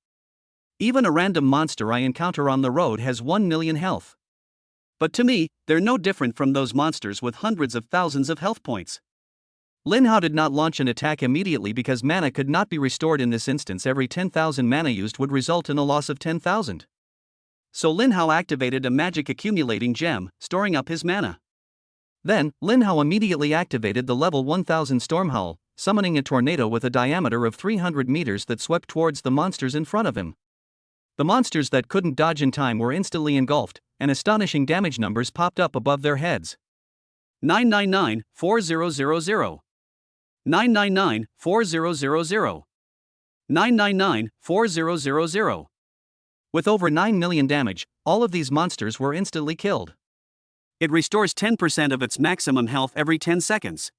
Even a random monster I encounter on the road has 1 million health. But to me, they're no different from those monsters with hundreds of thousands of health points. Lin Hao did not launch an attack immediately because mana could not be restored in this instance. Every 10,000 mana used would result in a loss of 10,000. So Lin Hao activated a magic accumulating gem, storing up his mana. Then, Lin Hao immediately activated the level 1000 Storm Howl, summoning a tornado with a diameter of 300 meters that swept towards the monsters in front of him. The monsters that couldn't dodge in time were instantly engulfed, and astonishing damage numbers popped up above their heads. 999-4000. 999-4000. 999-4000. With over 9 million damage, all of these monsters were instantly killed. It restores 10% of its maximum health every 10 seconds.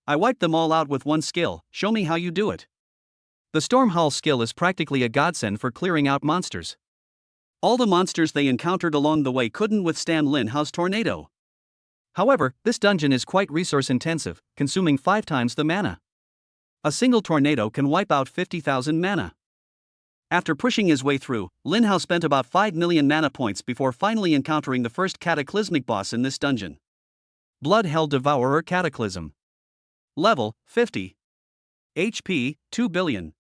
I wiped them all out with one skill. Show me how you do it. The Storm Howl skill is practically a godsend for clearing out monsters. All the monsters they encountered along the way couldn't withstand Lin Hao's tornado. However, this dungeon is quite resource intensive, consuming 5 times the mana. A single tornado can wipe out 50,000 mana. After pushing his way through, Lin Hao spent about 5 million mana points before finally encountering the first cataclysmic boss in this dungeon. Blood Hell Devourer Cataclysm. Level, 50. HP, 2 billion.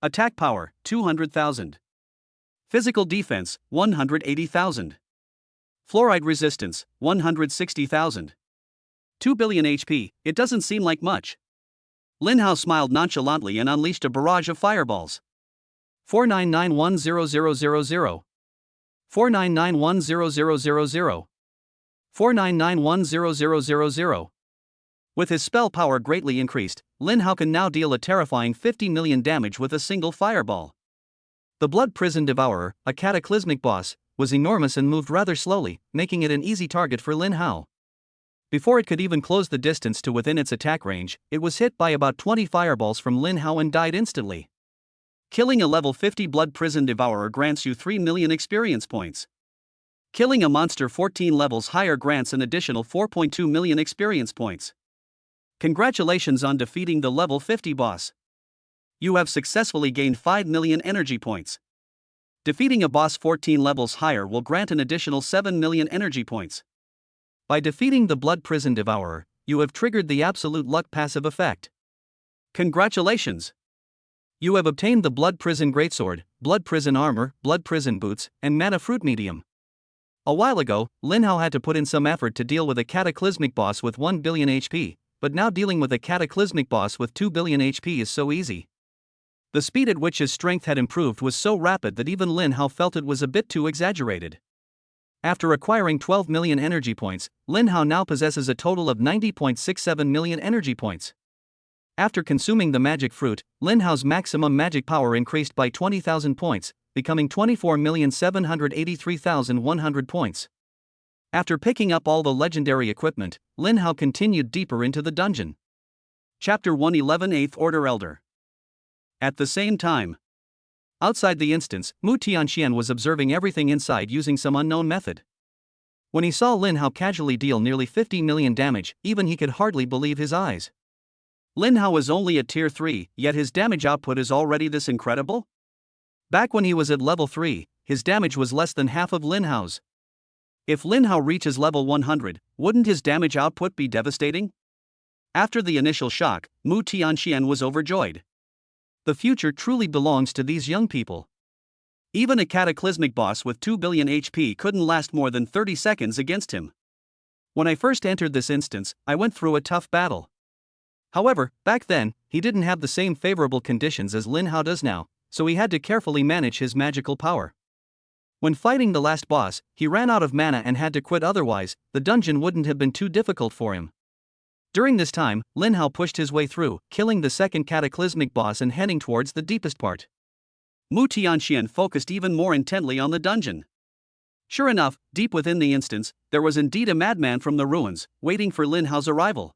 Attack power, 200,000. Physical defense, 180,000. Fluoride resistance, 160,000. 2 billion HP, it doesn't seem like much. Lin Hao smiled nonchalantly and unleashed a barrage of fireballs. 499100000. 499100000. 499100000. With his spell power greatly increased, Lin Hao can now deal a terrifying 50 million damage with a single fireball. The Blood Prison Devourer, a cataclysmic boss, was enormous and moved rather slowly, making it an easy target for Lin Hao. Before it could even close the distance to within its attack range, it was hit by about 20 fireballs from Lin Hao and died instantly. Killing a level 50 Blood Prison Devourer grants you 3 million experience points. Killing a monster 14 levels higher grants an additional 4.2 million experience points. Congratulations on defeating the level 50 boss. You have successfully gained 5 million energy points. Defeating a boss 14 levels higher will grant an additional 7 million energy points. By defeating the Blood Prison Devourer, you have triggered the Absolute Luck passive effect. Congratulations! You have obtained the Blood Prison Greatsword, Blood Prison Armor, Blood Prison Boots, and Mana Fruit Medium. A while ago, Lin Hao had to put in some effort to deal with a cataclysmic boss with 1 billion HP, but now dealing with a cataclysmic boss with 2 billion HP is so easy. The speed at which his strength had improved was so rapid that even Lin Hao felt it was a bit too exaggerated. After acquiring 12 million energy points, Lin Hao now possesses a total of 90.67 million energy points. After consuming the magic fruit, Lin Hao's maximum magic power increased by 20,000 points, becoming 24,783,100 points. After picking up all the legendary equipment, Lin Hao continued deeper into the dungeon. Chapter 111 8th Order Elder. At the same time, outside the instance, Mu Tianxian was observing everything inside using some unknown method. When he saw Lin Hao casually deal nearly 50 million damage, even he could hardly believe his eyes. Lin Hao is only at tier 3, yet his damage output is already this incredible? Back when he was at level 3, his damage was less than half of Lin Hao's. If Lin Hao reaches level 100, wouldn't his damage output be devastating? After the initial shock, Mu Tianxian was overjoyed. The future truly belongs to these young people. Even a cataclysmic boss with 2 billion HP couldn't last more than 30 seconds against him. When I first entered this instance, I went through a tough battle. However, back then, he didn't have the same favorable conditions as Lin Hao does now, so he had to carefully manage his magical power. When fighting the last boss, he ran out of mana and had to quit, otherwise, the dungeon wouldn't have been too difficult for him. During this time, Lin Hao pushed his way through, killing the second cataclysmic boss and heading towards the deepest part. Mu Tianxian focused even more intently on the dungeon. Sure enough, deep within the instance, there was indeed a madman from the ruins, waiting for Lin Hao's arrival.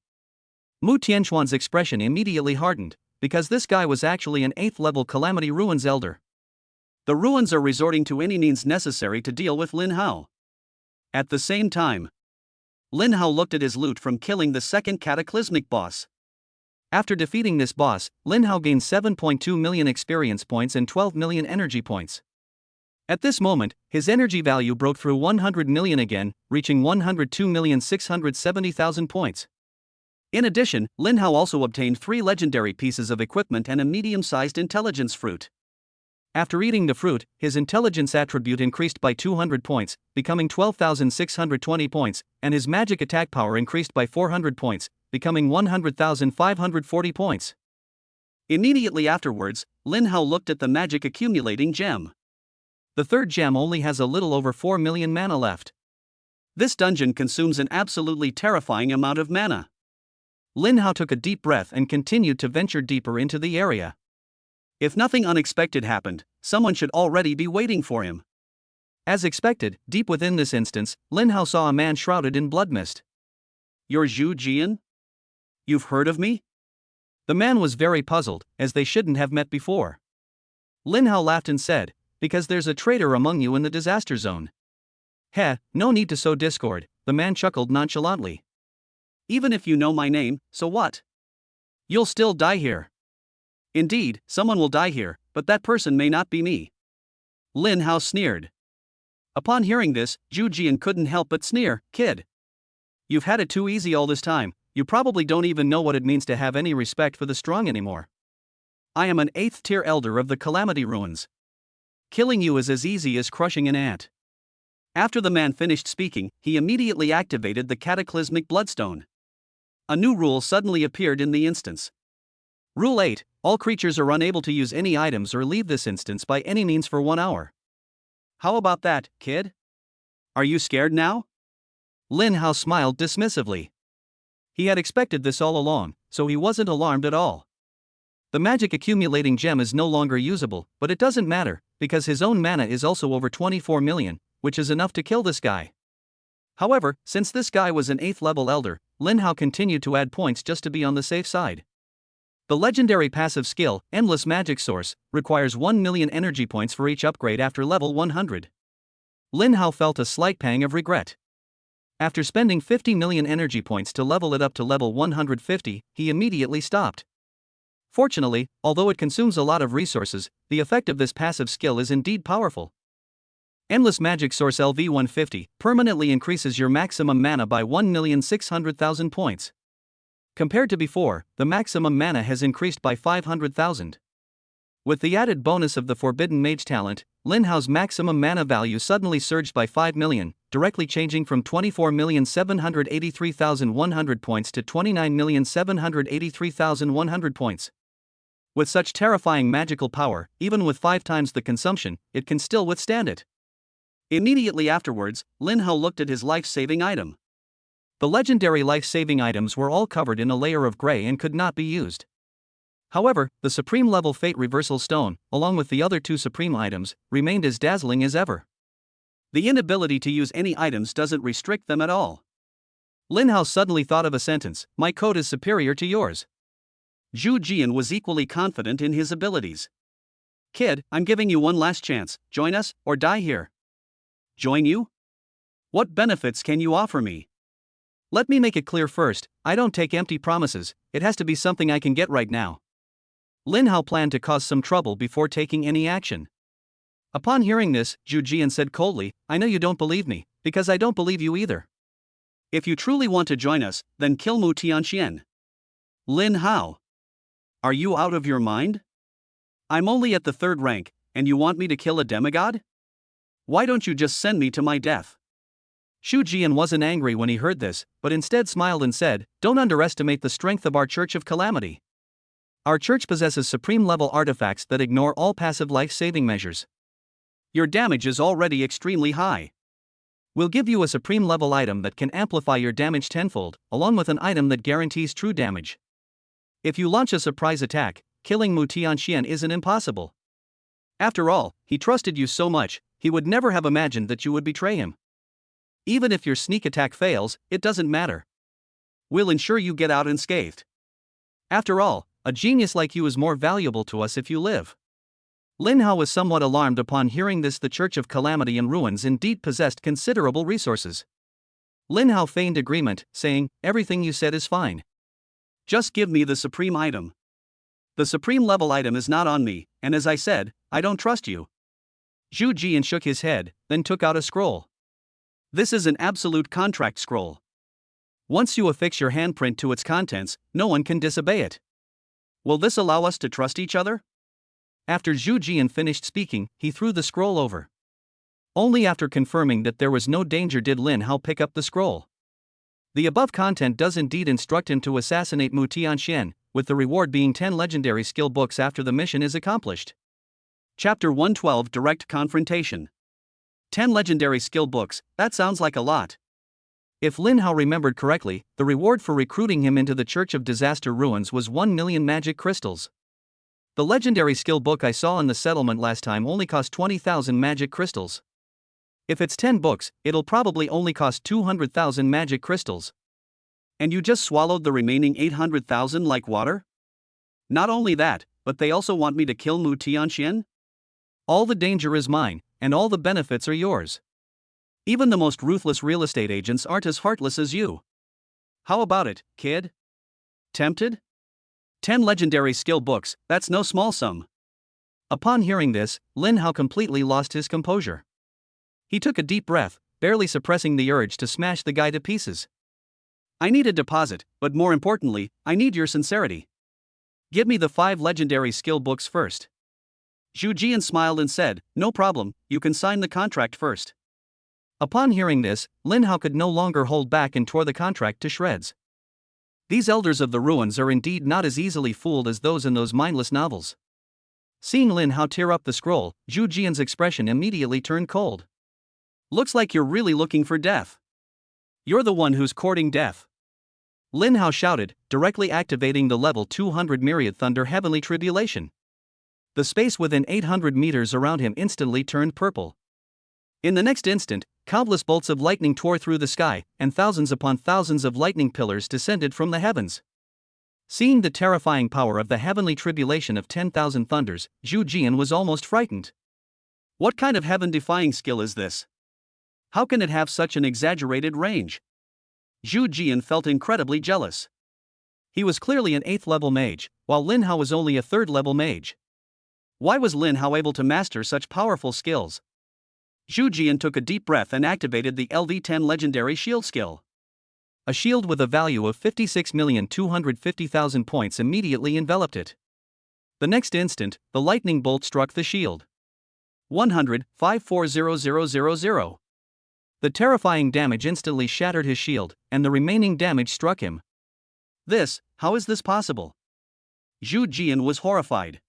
Mu Tianxuan's expression immediately hardened, because this guy was actually an 8th level Calamity Ruins elder. The ruins are resorting to any means necessary to deal with Lin Hao. At the same time, Lin Hao looked at his loot from killing the second cataclysmic boss. After defeating this boss, Lin Hao gained 7.2 million experience points and 12 million energy points. At this moment, his energy value broke through 100 million again, reaching 102,670,000 points. In addition, Lin Hao also obtained 3 legendary pieces of equipment and a medium-sized intelligence fruit. After eating the fruit, his intelligence attribute increased by 200 points, becoming 12,620 points, and his magic attack power increased by 400 points, becoming 100,540 points. Immediately afterwards, Lin Hao looked at the magic accumulating gem. The third gem only has a little over 4 million mana left. This dungeon consumes an absolutely terrifying amount of mana. Lin Hao took a deep breath and continued to venture deeper into the area. If nothing unexpected happened, someone should already be waiting for him. As expected, deep within this instance, Lin Hao saw a man shrouded in blood mist. "You're Zhu Jian? You've heard of me?" The man was very puzzled, as they shouldn't have met before. Lin Hao laughed and said, "Because there's a traitor among you in the disaster zone." "Heh, no need to sow discord," the man chuckled nonchalantly. "Even if you know my name, so what? You'll still die here." "Indeed, someone will die here, but that person may not be me." Lin Hao sneered. Upon hearing this, Zhu Jian couldn't help but sneer, "Kid, you've had it too easy all this time, you probably don't even know what it means to have any respect for the strong anymore. I am an 8th tier elder of the Calamity Ruins. Killing you is as easy as crushing an ant." After the man finished speaking, he immediately activated the cataclysmic bloodstone. A new rule suddenly appeared in the instance. Rule 8, all creatures are unable to use any items or leave this instance by any means for 1 hour. How about that, kid? Are you scared now? Lin Hao smiled dismissively. He had expected this all along, so he wasn't alarmed at all. The magic accumulating gem is no longer usable, but it doesn't matter, because his own mana is also over 24 million, which is enough to kill this guy. However, since this guy was an 8th level elder, Lin Hao continued to add points just to be on the safe side. The legendary passive skill, Endless Magic Source, requires 1 million energy points for each upgrade after level 100. Lin Hao felt a slight pang of regret. After spending 50 million energy points to level it up to level 150, he immediately stopped. Fortunately, although it consumes a lot of resources, the effect of this passive skill is indeed powerful. Endless Magic Source LV150 permanently increases your maximum mana by 1,600,000 points. Compared to before, the maximum mana has increased by 500,000. With the added bonus of the Forbidden Mage talent, Lin Hao's maximum mana value suddenly surged by 5 million, directly changing from 24,783,100 points to 29,783,100 points. With such terrifying magical power, even with 5 times the consumption, it can still withstand it. Immediately afterwards, Lin Hao looked at his life-saving item. The legendary life-saving items were all covered in a layer of gray and could not be used. However, the Supreme Level Fate Reversal Stone, along with the other 2 Supreme items, remained as dazzling as ever. The inability to use any items doesn't restrict them at all. Lin Hao suddenly thought of a sentence, "My code is superior to yours." Zhu Jian was equally confident in his abilities. "Kid, I'm giving you one last chance, join us, or die here." "Join you? What benefits can you offer me?" "Let me make it clear first, I don't take empty promises, it has to be something I can get right now." Lin Hao planned to cause some trouble before taking any action. Upon hearing this, Zhu Jian said coldly, "I know you don't believe me, because I don't believe you either. If you truly want to join us, then kill Mu Tianxian." "Lin Hao, are you out of your mind? I'm only at the 3rd rank, And you want me to kill a demigod? Why don't you just send me to my death? Shu Jian wasn't angry when he heard this, but instead smiled and said, "Don't underestimate the strength of our Church of Calamity. Our church possesses supreme-level artifacts that ignore all passive life-saving measures. Your damage is already extremely high. We'll give you a supreme-level item that can amplify your damage tenfold, along with an item that guarantees true damage. If you launch a surprise attack, killing Mu Tianxian isn't impossible. After all, he trusted you so much, he would never have imagined that you would betray him. Even if your sneak attack fails, it doesn't matter. We'll ensure you get out unscathed. After all, a genius like you is more valuable to us if you live." Lin Hao was somewhat alarmed upon hearing this. The Church of Calamity and Ruins indeed possessed considerable resources. Lin Hao feigned agreement, saying, "Everything you said is fine. Just give me the supreme item. The supreme level item is not on me, and as I said, I don't trust you." Zhu Jian shook his head, then took out a scroll. "This is an absolute contract scroll. Once you affix your handprint to its contents, no one can disobey it. Will this allow us to trust each other?" After Zhu Jian finished speaking, he threw the scroll over. Only after confirming that there was no danger did Lin Hao pick up the scroll. The above content does indeed instruct him to assassinate Mu Tianxian, with the reward being 10 legendary skill books after the mission is accomplished. Chapter 112 Direct Confrontation. 10 legendary skill books, that sounds like a lot. If Lin Hao remembered correctly, the reward for recruiting him into the Church of Disaster Ruins was 1 million magic crystals. The legendary skill book I saw in the settlement last time only cost 20,000 magic crystals. If it's 10 books, it'll probably only cost 200,000 magic crystals. And you just swallowed the remaining 800,000 like water? Not only that, but they also want me to kill Mu Tianxian? All the danger is mine, and all the benefits are yours. Even the most ruthless real estate agents aren't as heartless as you. How about it, kid? Tempted? 10 legendary skill books, that's no small sum." Upon hearing this, Lin Hao completely lost his composure. He took a deep breath, barely suppressing the urge to smash the guy to pieces. "I need a deposit, but more importantly, I need your sincerity. Give me the 5 legendary skill books first." Zhu Jian smiled and said, "No problem, you can sign the contract first." Upon hearing this, Lin Hao could no longer hold back and tore the contract to shreds. These elders of the ruins are indeed not as easily fooled as those in those mindless novels. Seeing Lin Hao tear up the scroll, Zhu Jian's expression immediately turned cold. "Looks like you're really looking for death. You're the one who's courting death." Lin Hao shouted, directly activating the level 200 Myriad Thunder Heavenly Tribulation. The space within 800 meters around him instantly turned purple. In the next instant, countless bolts of lightning tore through the sky, and thousands upon thousands of lightning pillars descended from the heavens. Seeing the terrifying power of the heavenly tribulation of 10,000 thunders, Zhu Jian was almost frightened. What kind of heaven-defying skill is this? How can it have such an exaggerated range? Zhu Jian felt incredibly jealous. He was clearly an 8th-level mage, while Lin Hao was only a 3rd-level mage. Why was Lin Hao able to master such powerful skills? Zhu Jian took a deep breath and activated the LV10 legendary shield skill. A shield with a value of 56,250,000 points immediately enveloped it. The next instant, the lightning bolt struck the shield. 100,540,000. The terrifying damage instantly shattered his shield, and the remaining damage struck him. How is this possible? Zhu Jian was horrified.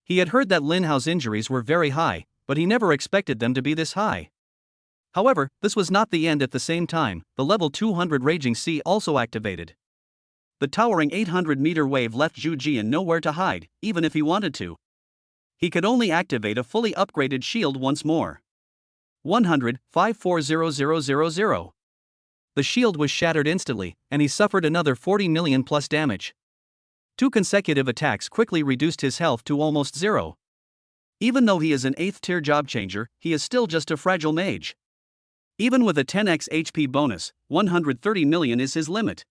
He had heard that Lin Hao's injuries were very high, but he never expected them to be this high. However, this was not the end. At the same time, the level 200 Raging Sea also activated. The towering 800-meter wave left Zhu Jian nowhere to hide, even if he wanted to. He could only activate a fully upgraded shield once more. 100,540,000. The shield was shattered instantly, and he suffered another 40 million plus damage. 2 consecutive attacks quickly reduced his health to almost zero. Even though he is an 8th-tier job changer, he is still just a fragile mage. Even with a 10x HP bonus, 130 million is his limit.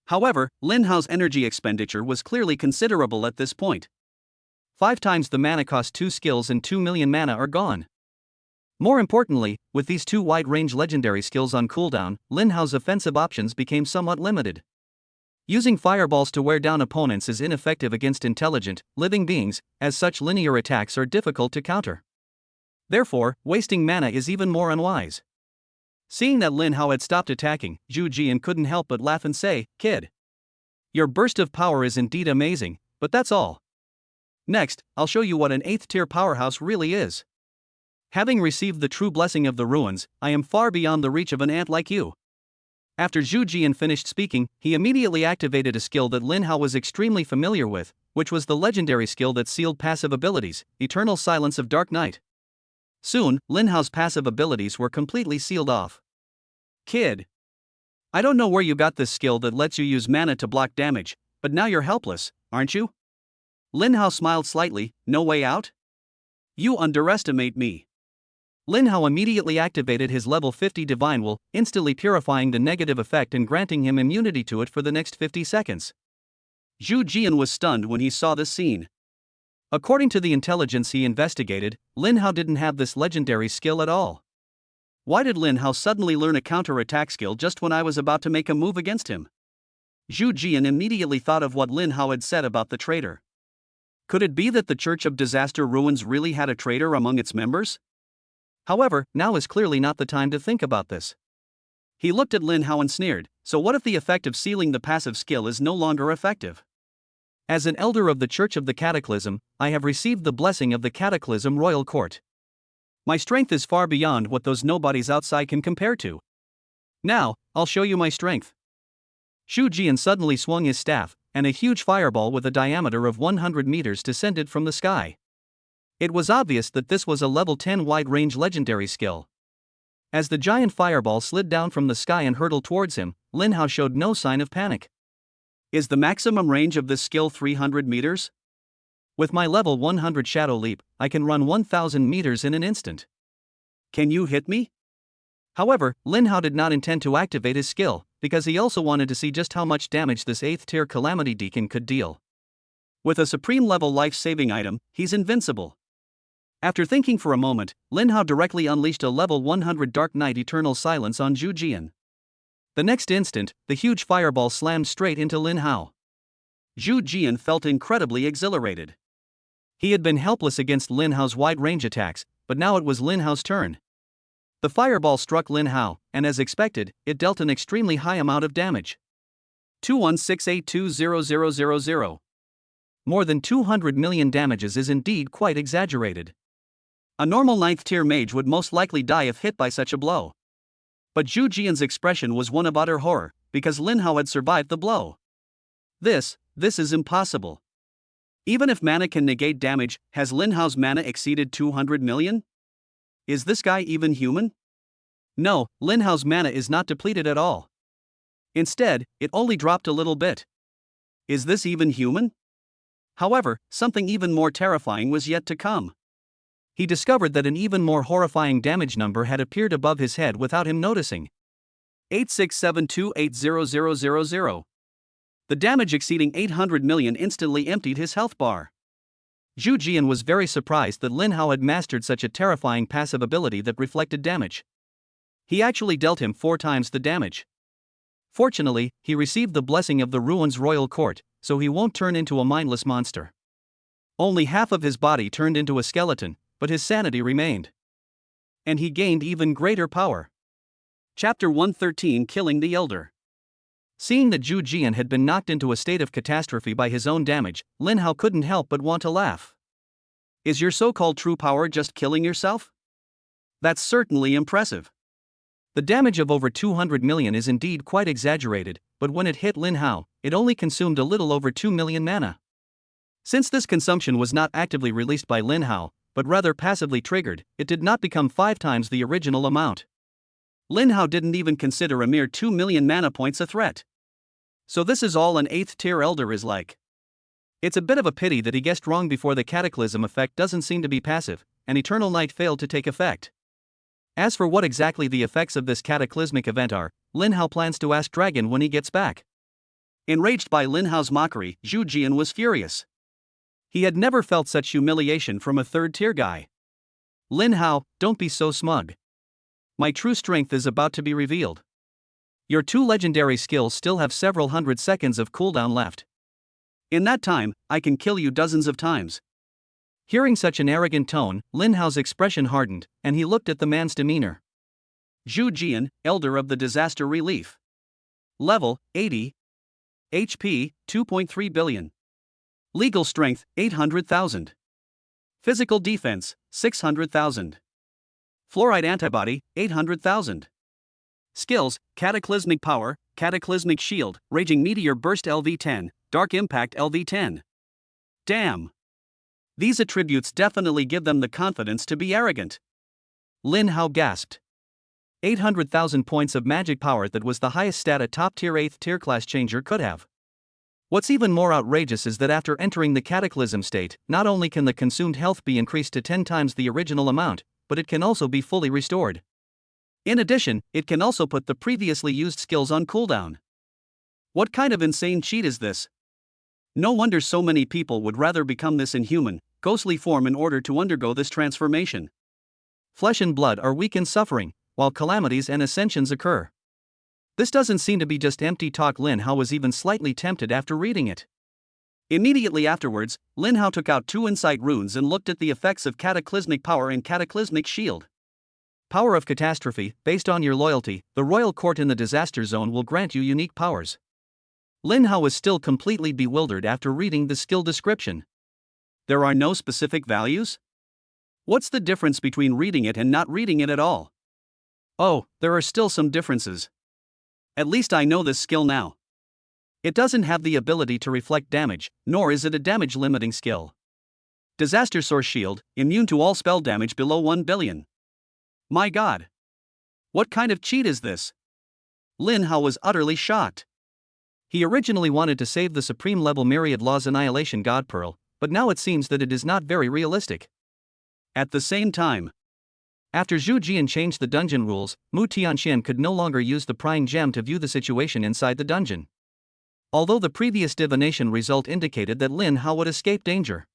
However, Lin Hao's energy expenditure was clearly considerable at this point. 5 times the mana cost 2 skills and 2 million mana are gone. More importantly, with these 2 wide-range legendary skills on cooldown, Lin Hao's offensive options became somewhat limited. Using fireballs to wear down opponents is ineffective against intelligent, living beings, as such linear attacks are difficult to counter. Therefore, wasting mana is even more unwise. Seeing that Lin Hao had stopped attacking, Zhu Jian couldn't help but laugh and say, "Kid, your burst of power is indeed amazing, but that's all. Next, I'll show you what an 8th tier powerhouse really is. Having received the true blessing of the ruins, I am far beyond the reach of an ant like you." After Zhu Jian finished speaking, he immediately activated a skill that Lin Hao was extremely familiar with, which was the legendary skill that sealed passive abilities, Eternal Silence of Dark Night. Soon, Lin Hao's passive abilities were completely sealed off. "Kid, I don't know where you got this skill that lets you use mana to block damage, but now you're helpless, aren't you?" Lin Hao smiled slightly. "No way out? You underestimate me." Lin Hao immediately activated his level 50 Divine Will, instantly purifying the negative effect and granting him immunity to it for the next 50 seconds. Zhu Jian was stunned when he saw this scene. According to the intelligence he investigated, Lin Hao didn't have this legendary skill at all. Why did Lin Hao suddenly learn a counter-attack skill just when I was about to make a move against him? Zhu Jian immediately thought of what Lin Hao had said about the traitor. Could it be that the Church of Disaster Ruins really had a traitor among its members? However, now is clearly not the time to think about this. He looked at Lin Hao and sneered, "So what if the effect of sealing the passive skill is no longer effective? As an elder of the Church of the Cataclysm, I have received the blessing of the Cataclysm Royal Court. My strength is far beyond what those nobodies outside can compare to. Now, I'll show you my strength." Zhu Jian suddenly swung his staff, and a huge fireball with a diameter of 100 meters descended from the sky. It was obvious that this was a level 10 wide-range legendary skill. As the giant fireball slid down from the sky and hurtled towards him, Lin Hao showed no sign of panic. "Is the maximum range of this skill 300 meters? With my level 100 Shadow Leap, I can run 1000 meters in an instant. Can you hit me?" However, Lin Hao did not intend to activate his skill, because he also wanted to see just how much damage this 8th tier Calamity Deacon could deal. With a supreme level life-saving item, he's invincible. After thinking for a moment, Lin Hao directly unleashed a level 100 Dark Night Eternal Silence on Zhu Jian. The next instant, the huge fireball slammed straight into Lin Hao. Zhu Jian felt incredibly exhilarated. He had been helpless against Lin Hao's wide-range attacks, but now it was Lin Hao's turn. The fireball struck Lin Hao, and as expected, it dealt an extremely high amount of damage. 216820000. More than 200 million damages is indeed quite exaggerated. A normal 9th tier mage would most likely die if hit by such a blow. But Zhu Jian's expression was one of utter horror, because Lin Hao had survived the blow. This is impossible. Even if mana can negate damage, has Lin Hao's mana exceeded 200 million? Is this guy even human? No, Lin Hao's mana is not depleted at all. Instead, it only dropped a little bit. Is this even human? However, something even more terrifying was yet to come. He discovered that an even more horrifying damage number had appeared above his head without him noticing. 8672800000. The damage exceeding 800 million instantly emptied his health bar. Zhu Jian was very surprised that Lin Hao had mastered such a terrifying passive ability that reflected damage. He actually dealt him 4 times the damage. Fortunately, he received the blessing of the Ruins Royal Court, so he won't turn into a mindless monster. Only half of his body turned into a skeleton, but his sanity remained. And he gained even greater power. Chapter 113: Killing the Elder. Seeing that Zhu Jian had been knocked into a state of catastrophe by his own damage, Lin Hao couldn't help but want to laugh. Is your so-called true power just killing yourself? That's certainly impressive. The damage of over 200 million is indeed quite exaggerated, but when it hit Lin Hao, it only consumed a little over 2 million mana. Since this consumption was not actively released by Lin Hao, but rather passively triggered, it did not become 5 times the original amount. Lin Hao didn't even consider a mere 2 million mana points a threat. So this is all an 8th tier elder is like. It's a bit of a pity that he guessed wrong before. The cataclysm effect doesn't seem to be passive, and Eternal Night failed to take effect. As for what exactly the effects of this cataclysmic event are, Lin Hao plans to ask Dragon when he gets back. Enraged by Lin Hao's mockery, Zhu Jian was furious. He had never felt such humiliation from a 3rd tier guy. Lin Hao, don't be so smug. My true strength is about to be revealed. Your 2 legendary skills still have several hundred seconds of cooldown left. In that time, I can kill you dozens of times. Hearing such an arrogant tone, Lin Hao's expression hardened, and he looked at the man's demeanor. Zhu Jian, Elder of the Disaster Relief. Level, 80. HP, 2.3 billion. Legal strength, 800,000. Physical defense, 600,000. Fluoride antibody, 800,000. Skills, Cataclysmic Power, Cataclysmic Shield, Raging Meteor Burst LV10, Dark Impact LV10. Damn! These attributes definitely give them the confidence to be arrogant. Lin Hao gasped. 800,000 points of magic power, that was the highest stat a top-tier 8th tier class changer could have. What's even more outrageous is that after entering the Cataclysm state, not only can the consumed health be increased to 10 times the original amount, but it can also be fully restored. In addition, it can also put the previously used skills on cooldown. What kind of insane cheat is this? No wonder so many people would rather become this inhuman, ghostly form in order to undergo this transformation. Flesh and blood are weak and suffering, while calamities and ascensions occur. This doesn't seem to be just empty talk. Lin Hao was even slightly tempted after reading it. Immediately afterwards, Lin Hao took out 2 insight runes and looked at the effects of Cataclysmic Power and Cataclysmic Shield. Power of Catastrophe, based on your loyalty, the Royal Court in the Disaster Zone will grant you unique powers. Lin Hao was still completely bewildered after reading the skill description. There are no specific values? What's the difference between reading it and not reading it at all? Oh, there are still some differences. At least I know this skill now. It doesn't have the ability to reflect damage, nor is it a damage limiting skill. Disaster Source Shield, immune to all spell damage below 1 billion. My god! What kind of cheat is this? Lin Hao was utterly shocked. He originally wanted to save the supreme level Myriad Law's Annihilation God Pearl, but now it seems that it is not very realistic. At the same time, after Zhu Jian changed the dungeon rules, Mu Tianxian could no longer use the prying gem to view the situation inside the dungeon. Although the previous divination result indicated that Lin Hao would escape danger.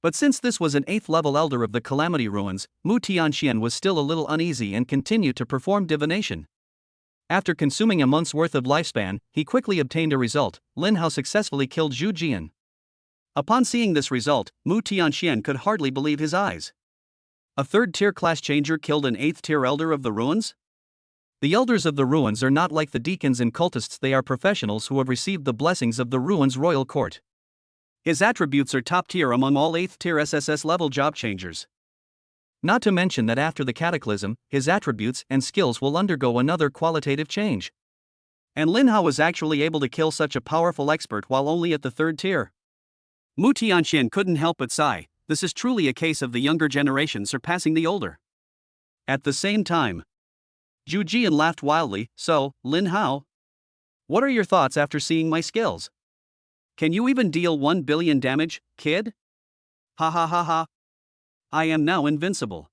But since this was an 8th level elder of the Calamity Ruins, Mu Tianxian was still a little uneasy and continued to perform divination. After consuming a month's worth of lifespan, he quickly obtained a result. Lin Hao successfully killed Zhu Jian. Upon seeing this result, Mu Tianxian could hardly believe his eyes. A 3rd tier class changer killed an 8th tier elder of the ruins? The elders of the ruins are not like the deacons and cultists, they are professionals who have received the blessings of the ruins royal court. His attributes are top tier among all 8th tier SSS level job changers. Not to mention that after the cataclysm, his attributes and skills will undergo another qualitative change. And Lin Hao was actually able to kill such a powerful expert while only at the 3rd tier. Mu Tianxian couldn't help but sigh. This is truly a case of the younger generation surpassing the older. At the same time, Zhu Jian laughed wildly. So, Lin Hao? What are your thoughts after seeing my skills? Can you even deal 1 billion damage, kid? Ha ha ha ha. I am now invincible.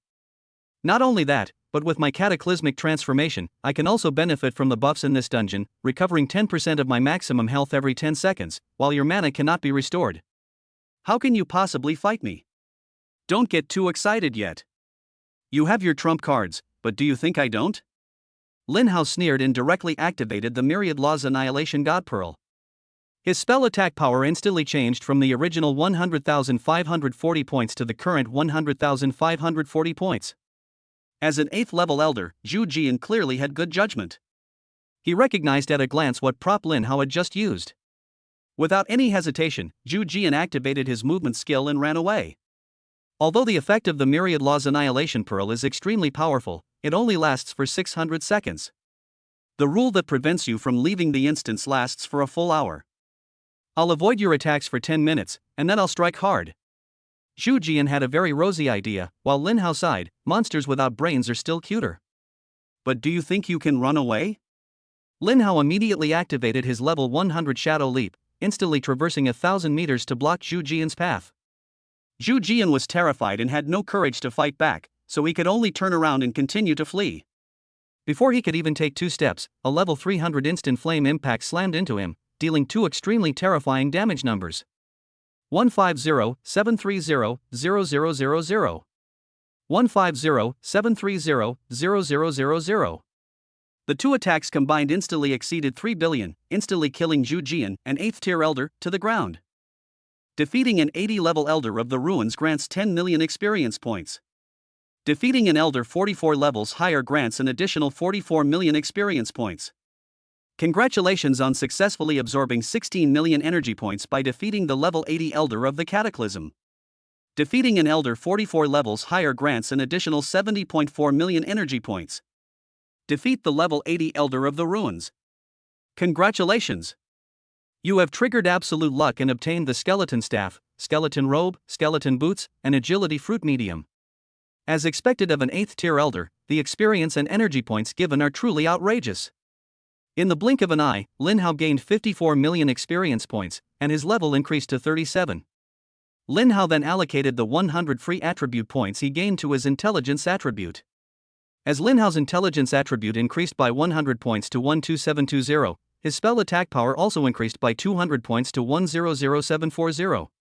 Not only that, but with my cataclysmic transformation, I can also benefit from the buffs in this dungeon, recovering 10% of my maximum health every 10 seconds, while your mana cannot be restored. How can you possibly fight me? Don't get too excited yet. You have your trump cards, but do you think I don't? Lin Hao sneered and directly activated the Myriad Law's Annihilation God Pearl. His spell attack power instantly changed from the original 100,540 points to the current 100,540 points. As an 8th level elder, Zhu Jian clearly had good judgment. He recognized at a glance what prop Lin Hao had just used. Without any hesitation, Zhu Jian activated his movement skill and ran away. Although the effect of the Myriad Law's Annihilation Pearl is extremely powerful, it only lasts for 600 seconds. The rule that prevents you from leaving the instance lasts for a full hour. I'll avoid your attacks for 10 minutes, and then I'll strike hard. Zhu Jian had a very rosy idea, while Lin Hao sighed. Monsters without brains are still cuter. But do you think you can run away? Lin Hao immediately activated his level 100 Shadow Leap, instantly traversing 1,000 meters to block Zhu Jian's path. Zhu Jian was terrified and had no courage to fight back, so he could only turn around and continue to flee. Before he could even take 2 steps, a level 300 instant flame impact slammed into him, dealing 2 extremely terrifying damage numbers. 150-730-0000. 150-730-0000. The two attacks combined instantly exceeded 3 billion, instantly killing Zhu Jian, an 8th tier elder, to the ground. Defeating an 80-level elder of the ruins grants 10 million experience points. Defeating an elder 44 levels higher grants an additional 44 million experience points. Congratulations on successfully absorbing 16 million energy points by defeating the level 80 elder of the Cataclysm. Defeating an elder 44 levels higher grants an additional 70.4 million energy points. Defeat the level 80 elder of the ruins. Congratulations! You have triggered absolute luck and obtained the skeleton staff, skeleton robe, skeleton boots, and agility fruit medium. As expected of an 8th tier elder, the experience and energy points given are truly outrageous. In the blink of an eye, Lin Hao gained 54 million experience points, and his level increased to 37. Lin Hao then allocated the 100 free attribute points he gained to his intelligence attribute. As Lin Hao's intelligence attribute increased by 100 points to 12720, his spell attack power also increased by 200 points to 100740.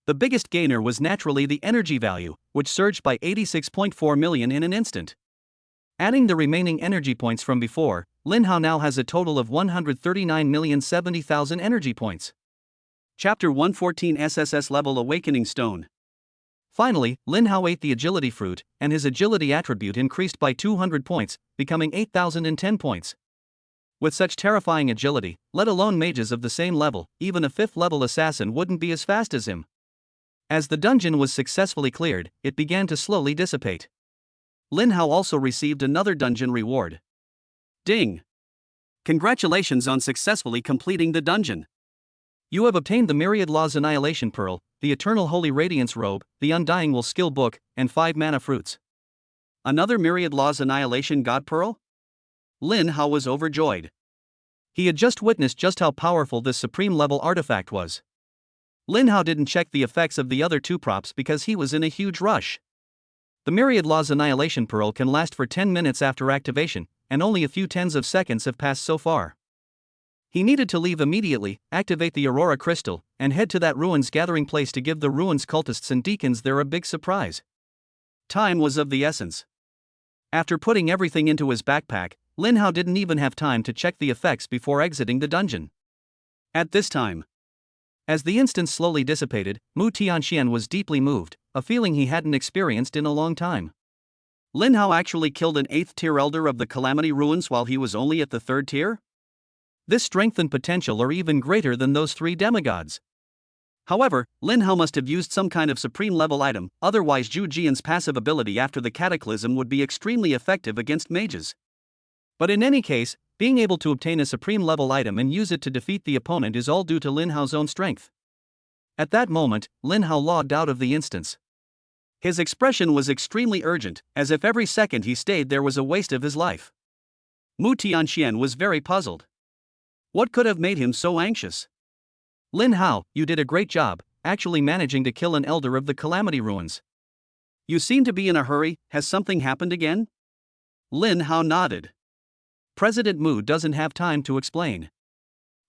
The biggest gainer was naturally the energy value, which surged by 86.4 million in an instant. Adding the remaining energy points from before, Lin Hao now has a total of 139,070,000 energy points. Chapter 114 SSS Level Awakening Stone. Finally, Lin Hao ate the agility fruit, and his agility attribute increased by 200 points, becoming 8,010 points. With such terrifying agility, let alone mages of the same level, even a 5th level assassin wouldn't be as fast as him. As the dungeon was successfully cleared, it began to slowly dissipate. Lin Hao also received another dungeon reward. Ding! Congratulations on successfully completing the dungeon. You have obtained the Myriad Laws Annihilation Pearl, the Eternal Holy Radiance Robe, the Undying Will Skill Book, and 5 mana fruits. Another Myriad Laws Annihilation God Pearl? Lin Hao was overjoyed. He had just witnessed just how powerful this supreme level artifact was. Lin Hao didn't check the effects of the other two props because he was in a huge rush. The Myriad Laws Annihilation Pearl can last for 10 minutes after activation, and only a few tens of seconds have passed so far. He needed to leave immediately, activate the Aurora Crystal, and head to that ruins gathering place to give the ruins cultists and deacons there a big surprise. Time was of the essence. After putting everything into his backpack, Lin Hao didn't even have time to check the effects before exiting the dungeon. At this time, as the instance slowly dissipated, Mu Tianxian was deeply moved, a feeling he hadn't experienced in a long time. Lin Hao actually killed an 8th tier elder of the Calamity Ruins while he was only at the 3rd tier? This strength and potential are even greater than those 3 demigods. However, Lin Hao must have used some kind of supreme level item, otherwise Zhu Jian's passive ability after the Cataclysm would be extremely effective against mages. But in any case, being able to obtain a supreme level item and use it to defeat the opponent is all due to Lin Hao's own strength. At that moment, Lin Hao logged out of the instance. His expression was extremely urgent, as if every second he stayed there was a waste of his life. Mu Tianxian was very puzzled. What could have made him so anxious? Lin Hao, you did a great job, actually managing to kill an elder of the Calamity Ruins. You seem to be in a hurry, has something happened again? Lin Hao nodded. President Mu doesn't have time to explain.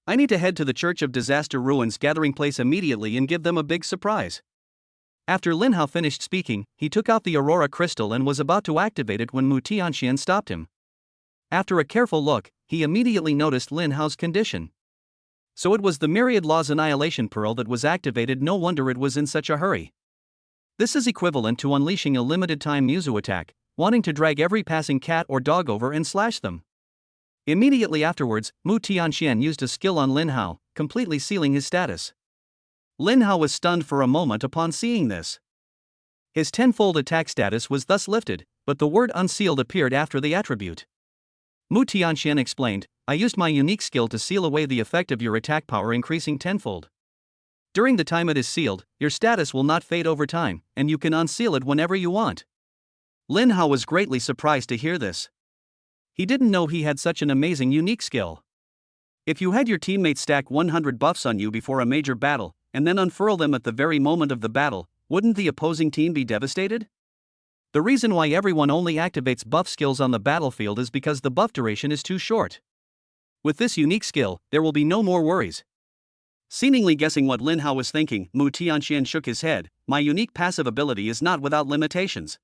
I need to head to the Church of Disaster Ruins gathering place immediately and give them a big surprise. After Lin Hao finished speaking, he took out the Aurora Crystal and was about to activate it when Mu Tianxian stopped him. After a careful look, he immediately noticed Lin Hao's condition. So it was the Myriad Laws Annihilation Pearl that was activated, no wonder it was in such a hurry. This is equivalent to unleashing a limited-time Muzu attack, wanting to drag every passing cat or dog over and slash them. Immediately afterwards, Mu Tianxian used a skill on Lin Hao, completely sealing his status. Lin Hao was stunned for a moment upon seeing this. His tenfold attack status was thus lifted, but the word unsealed appeared after the attribute. Mu Tianxian explained, I used my unique skill to seal away the effect of your attack power increasing tenfold. During the time it is sealed, your status will not fade over time, and you can unseal it whenever you want. Lin Hao was greatly surprised to hear this. He didn't know he had such an amazing unique skill. If you had your teammates stack 100 buffs on you before a major battle, and then unfurl them at the very moment of the battle, wouldn't the opposing team be devastated? The reason why everyone only activates buff skills on the battlefield is because the buff duration is too short. With this unique skill, there will be no more worries. Seemingly guessing what Lin Hao was thinking, Mu Tianxian shook his head, my unique passive ability is not without limitations.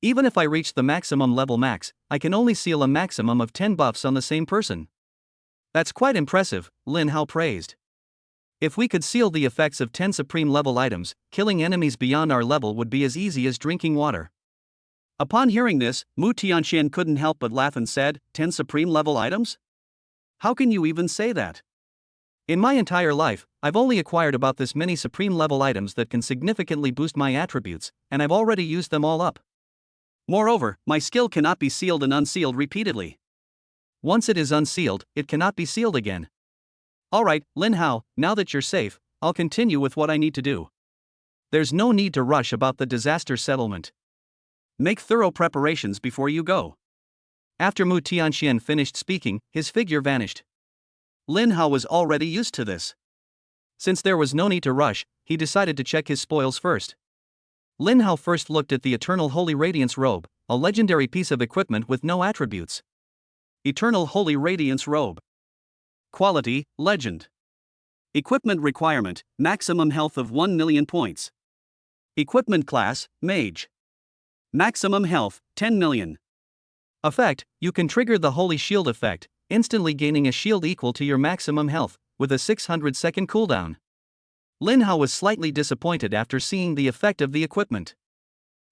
Even if I reach the maximum level max, I can only seal a maximum of 10 buffs on the same person. That's quite impressive, Lin Hao praised. If we could seal the effects of 10 supreme level items, killing enemies beyond our level would be as easy as drinking water. Upon hearing this, Mu Tianxian couldn't help but laugh and said, 10 supreme level items? How can you even say that? In my entire life, I've only acquired about this many supreme level items that can significantly boost my attributes, and I've already used them all up. Moreover, my skill cannot be sealed and unsealed repeatedly. Once it is unsealed, it cannot be sealed again. Alright, Lin Hao, now that you're safe, I'll continue with what I need to do. There's no need to rush about the disaster settlement. Make thorough preparations before you go. After Mu Tianxian finished speaking, his figure vanished. Lin Hao was already used to this. Since there was no need to rush, he decided to check his spoils first. Lin Hao first looked at the Eternal Holy Radiance Robe, a legendary piece of equipment with no attributes. Eternal Holy Radiance Robe. Quality, Legend. Equipment requirement, maximum health of 1 million points. Equipment class, Mage. Maximum health, 10 million. Effect, you can trigger the Holy Shield effect, instantly gaining a shield equal to your maximum health, with a 600-second cooldown. Lin Hao was slightly disappointed after seeing the effect of the equipment.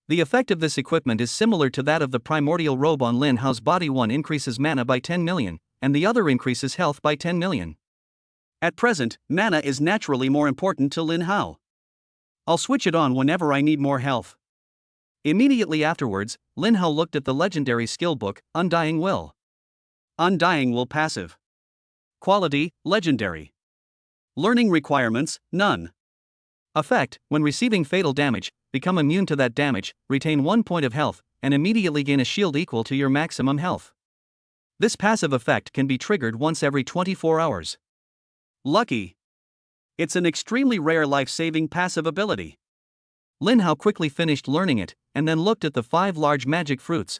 The effect of this equipment is similar to that of the primordial robe on Lin Hao's body. One increases mana by 10 million, and the other increases health by 10 million. At present, mana is naturally more important to Lin Hao. I'll switch it on whenever I need more health. Immediately afterwards, Lin Hao looked at the legendary skill book, Undying Will. Undying Will passive. Quality, Legendary. Learning requirements, none. Effect, when receiving fatal damage, become immune to that damage, retain 1 point of health, and immediately gain a shield equal to your maximum health. This passive effect can be triggered once every 24 hours. Lucky. It's an extremely rare life-saving passive ability. Lin Hao quickly finished learning it, and then looked at the 5 large magic fruits.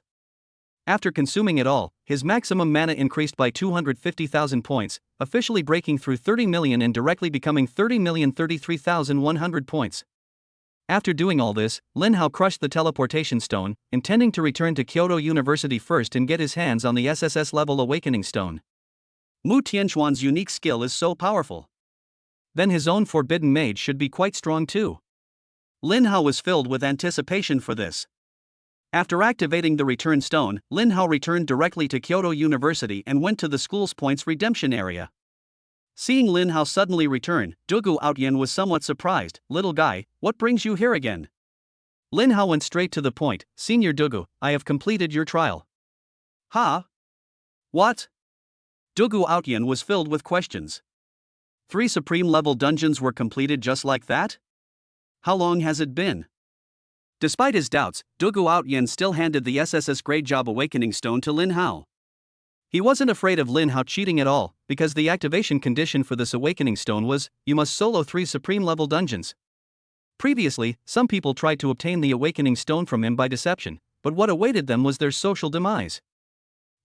After consuming it all, his maximum mana increased by 250,000 points, officially breaking through 30 million and directly becoming 30,033,100 points. After doing all this, Lin Hao crushed the teleportation stone, intending to return to Kyoto University first and get his hands on the SSS level awakening stone. Mu Tianxuan's unique skill is so powerful. Then his own forbidden mage should be quite strong too. Lin Hao was filled with anticipation for this. After activating the return stone, Lin Hao returned directly to Kyoto University and went to the school's points redemption area. Seeing Lin Hao suddenly return, Dugu Outyan was somewhat surprised. Little guy, what brings you here again? Lin Hao went straight to the point. Senior Dugu, I have completed your trial. Huh? What? Dugu Outyan was filled with questions. 3 supreme level dungeons were completed just like that? How long has it been? Despite his doubts, Dugu Outyan still handed the SSS Grade Job Awakening Stone to Lin Hao. He wasn't afraid of Lin Hao cheating at all, because the activation condition for this Awakening Stone was, you must solo 3 supreme level dungeons. Previously, some people tried to obtain the Awakening Stone from him by deception, but what awaited them was their social demise.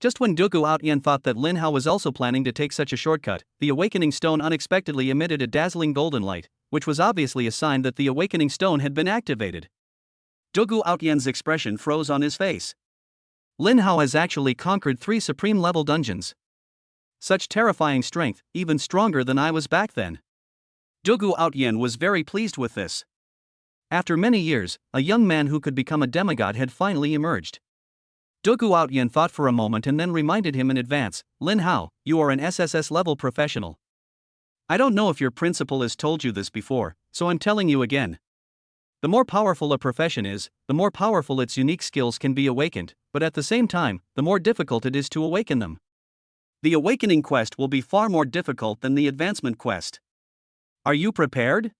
Just when Dugu Outyan thought that Lin Hao was also planning to take such a shortcut, the Awakening Stone unexpectedly emitted a dazzling golden light, which was obviously a sign that the Awakening Stone had been activated. Dugu Outyan's expression froze on his face. Lin Hao has actually conquered 3 supreme level dungeons. Such terrifying strength, even stronger than I was back then. Dugu Outyan was very pleased with this. After many years, a young man who could become a demigod had finally emerged. Dugu Outyan thought for a moment and then reminded him in advance, Lin Hao, you are an SSS level professional. I don't know if your principal has told you this before, so I'm telling you again. The more powerful a profession is, the more powerful its unique skills can be awakened, but at the same time, the more difficult it is to awaken them. The awakening quest will be far more difficult than the advancement quest. Are you prepared?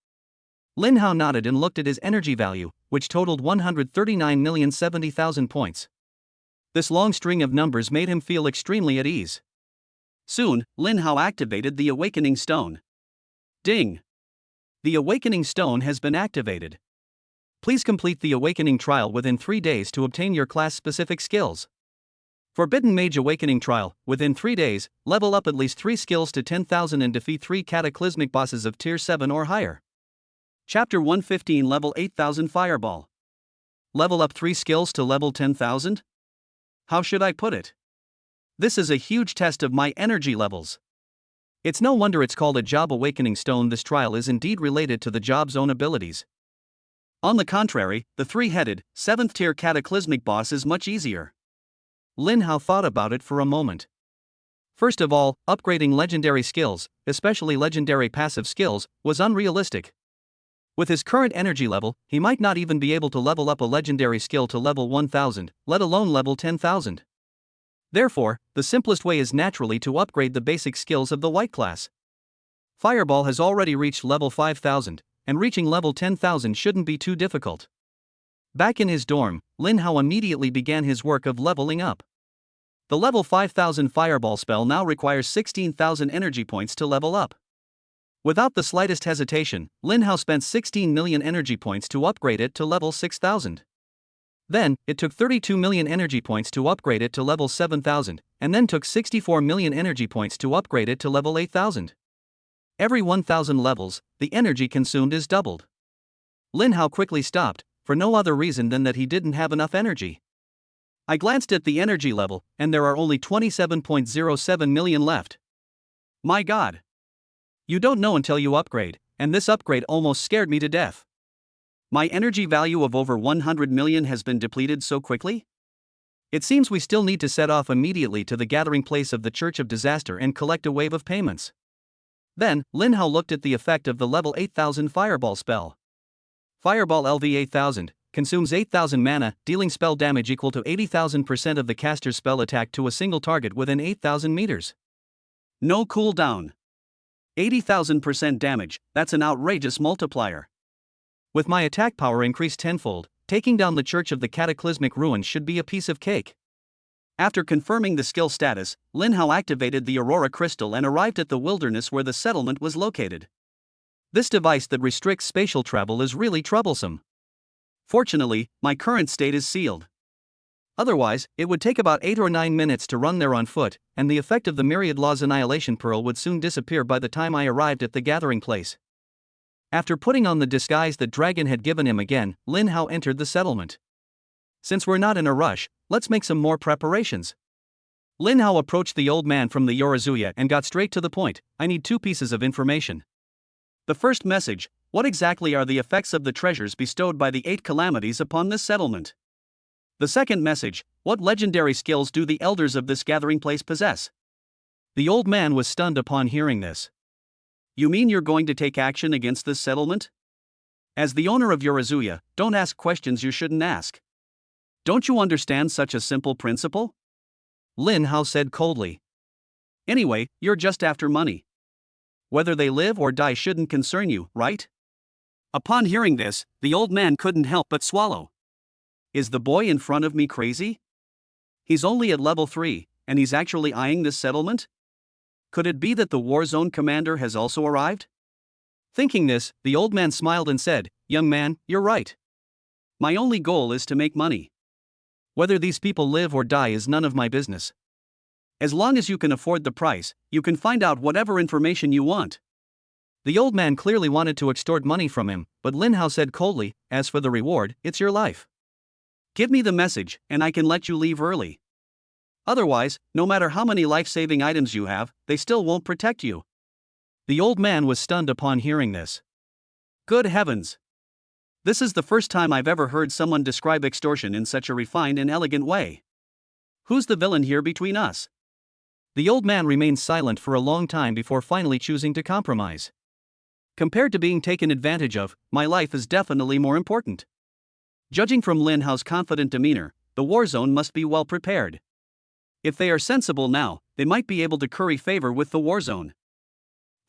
Lin Hao nodded and looked at his energy value, which totaled 139,070,000 points. This long string of numbers made him feel extremely at ease. Soon, Lin Hao activated the Awakening Stone. Ding! The Awakening Stone has been activated. Please complete the Awakening Trial within 3 days to obtain your class-specific skills. Forbidden Mage Awakening Trial, within 3 days, level up at least 3 skills to 10,000 and defeat 3 cataclysmic bosses of tier 7 or higher. Chapter 115 Level 8000 Fireball. Level up 3 skills to level 10,000? How should I put it? This is a huge test of my energy levels. It's no wonder it's called a Job Awakening Stone. This trial is indeed related to the job's own abilities. On the contrary, the 3-headed, 7th tier cataclysmic boss is much easier. Lin Hao thought about it for a moment. First of all, upgrading legendary skills, especially legendary passive skills, was unrealistic. With his current energy level, he might not even be able to level up a legendary skill to level 1000, let alone level 10,000. Therefore, the simplest way is naturally to upgrade the basic skills of the white class. Fireball has already reached level 5000, and reaching level 10,000 shouldn't be too difficult. Back in his dorm, Lin Hao immediately began his work of leveling up. The level 5000 Fireball spell now requires 16,000 energy points to level up. Without the slightest hesitation, Lin Hao spent 16 million energy points to upgrade it to level 6000. Then, it took 32 million energy points to upgrade it to level 7000, and then took 64 million energy points to upgrade it to level 8000. Every 1000 levels, the energy consumed is doubled. Lin Hao quickly stopped, for no other reason than that he didn't have enough energy. I glanced at the energy level, and there are only 27.07 million left. My god! You don't know until you upgrade, and this upgrade almost scared me to death. My energy value of over 100 million has been depleted so quickly? It seems we still need to set off immediately to the gathering place of the Church of Disaster and collect a wave of payments. Then, Lin Hao looked at the effect of the level 8000 Fireball spell. Fireball LV 8000 consumes 8000 mana, dealing spell damage equal to 80,000% of the caster's spell attack to a single target within 8,000 meters. No cooldown. 80,000% damage, that's an outrageous multiplier. With my attack power increased tenfold, taking down the Church of the Cataclysmic Ruin should be a piece of cake. After confirming the skill status, Lin Hao activated the Aurora Crystal and arrived at the wilderness where the settlement was located. This device that restricts spatial travel is really troublesome. Fortunately, my current state is sealed. Otherwise, it would take about 8 or 9 minutes to run there on foot, and the effect of the Myriad Law's Annihilation Pearl would soon disappear by the time I arrived at the gathering place. After putting on the disguise that Dragon had given him again, Lin Hao entered the settlement. Since we're not in a rush, let's make some more preparations. Lin Hao approached the old man from the Yorazuya and got straight to the point. I need 2 pieces of information. The first message: what exactly are the effects of the treasures bestowed by the 8 calamities upon this settlement? The second message: what legendary skills do the elders of this gathering place possess? The old man was stunned upon hearing this. You mean you're going to take action against this settlement? As the owner of Yorazuya, don't ask questions you shouldn't ask. Don't you understand such a simple principle? Lin Hao said coldly. Anyway, you're just after money. Whether they live or die shouldn't concern you, right? Upon hearing this, the old man couldn't help but swallow. Is the boy in front of me crazy? He's only at level 3, and he's actually eyeing this settlement? Could it be that the war zone commander has also arrived? Thinking this, the old man smiled and said, Young man, you're right. My only goal is to make money. Whether these people live or die is none of my business. As long as you can afford the price, you can find out whatever information you want. The old man clearly wanted to extort money from him, but Lin Hao said coldly, as for the reward, it's your life. Give me the message, and I can let you leave early. Otherwise, no matter how many life-saving items you have, they still won't protect you. The old man was stunned upon hearing this. Good heavens! This is the first time I've ever heard someone describe extortion in such a refined and elegant way. Who's the villain here between us? The old man remained silent for a long time before finally choosing to compromise. Compared to being taken advantage of, my life is definitely more important. Judging from Lin Hao's confident demeanor, the war zone must be well prepared. If they are sensible now, they might be able to curry favor with the war zone.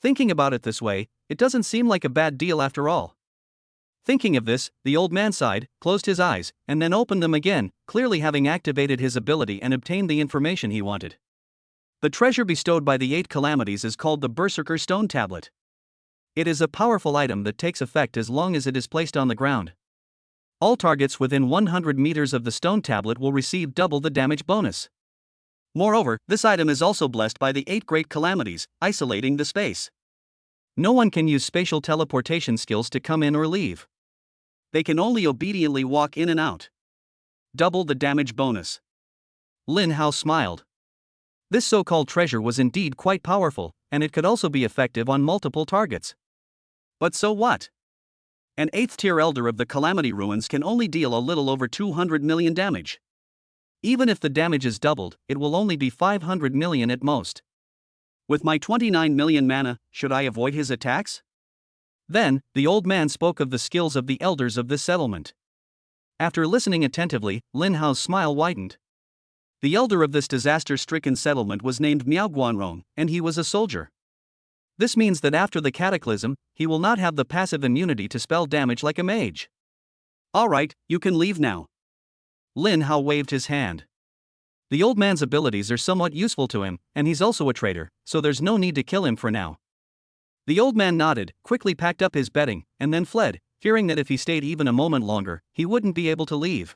Thinking about it this way, it doesn't seem like a bad deal after all. Thinking of this, the old man sighed, closed his eyes, and then opened them again, clearly having activated his ability and obtained the information he wanted. The treasure bestowed by the 8 calamities is called the Berserker Stone Tablet. It is a powerful item that takes effect as long as it is placed on the ground. All targets within 100 meters of the stone tablet will receive double the damage bonus. Moreover, this item is also blessed by the 8 great calamities, isolating the space. No one can use spatial teleportation skills to come in or leave. They can only obediently walk in and out. double the damage bonus. Lin Hao smiled. This so-called treasure was indeed quite powerful, and it could also be effective on multiple targets. But so what? An 8th tier elder of the Calamity Ruins can only deal a little over 200 million damage. Even if the damage is doubled, it will only be 500 million at most. With my 29 million mana, should I avoid his attacks? Then, the old man spoke of the skills of the elders of this settlement. After listening attentively, Lin Hao's smile widened. The elder of this disaster-stricken settlement was named Miao Guanrong, and he was a soldier. This means that after the cataclysm, he will not have the passive immunity to spell damage like a mage. Alright, you can leave now. Lin Hao waved his hand. The old man's abilities are somewhat useful to him, and he's also a traitor, so there's no need to kill him for now. The old man nodded, quickly packed up his bedding, and then fled, fearing that if he stayed even a moment longer, he wouldn't be able to leave.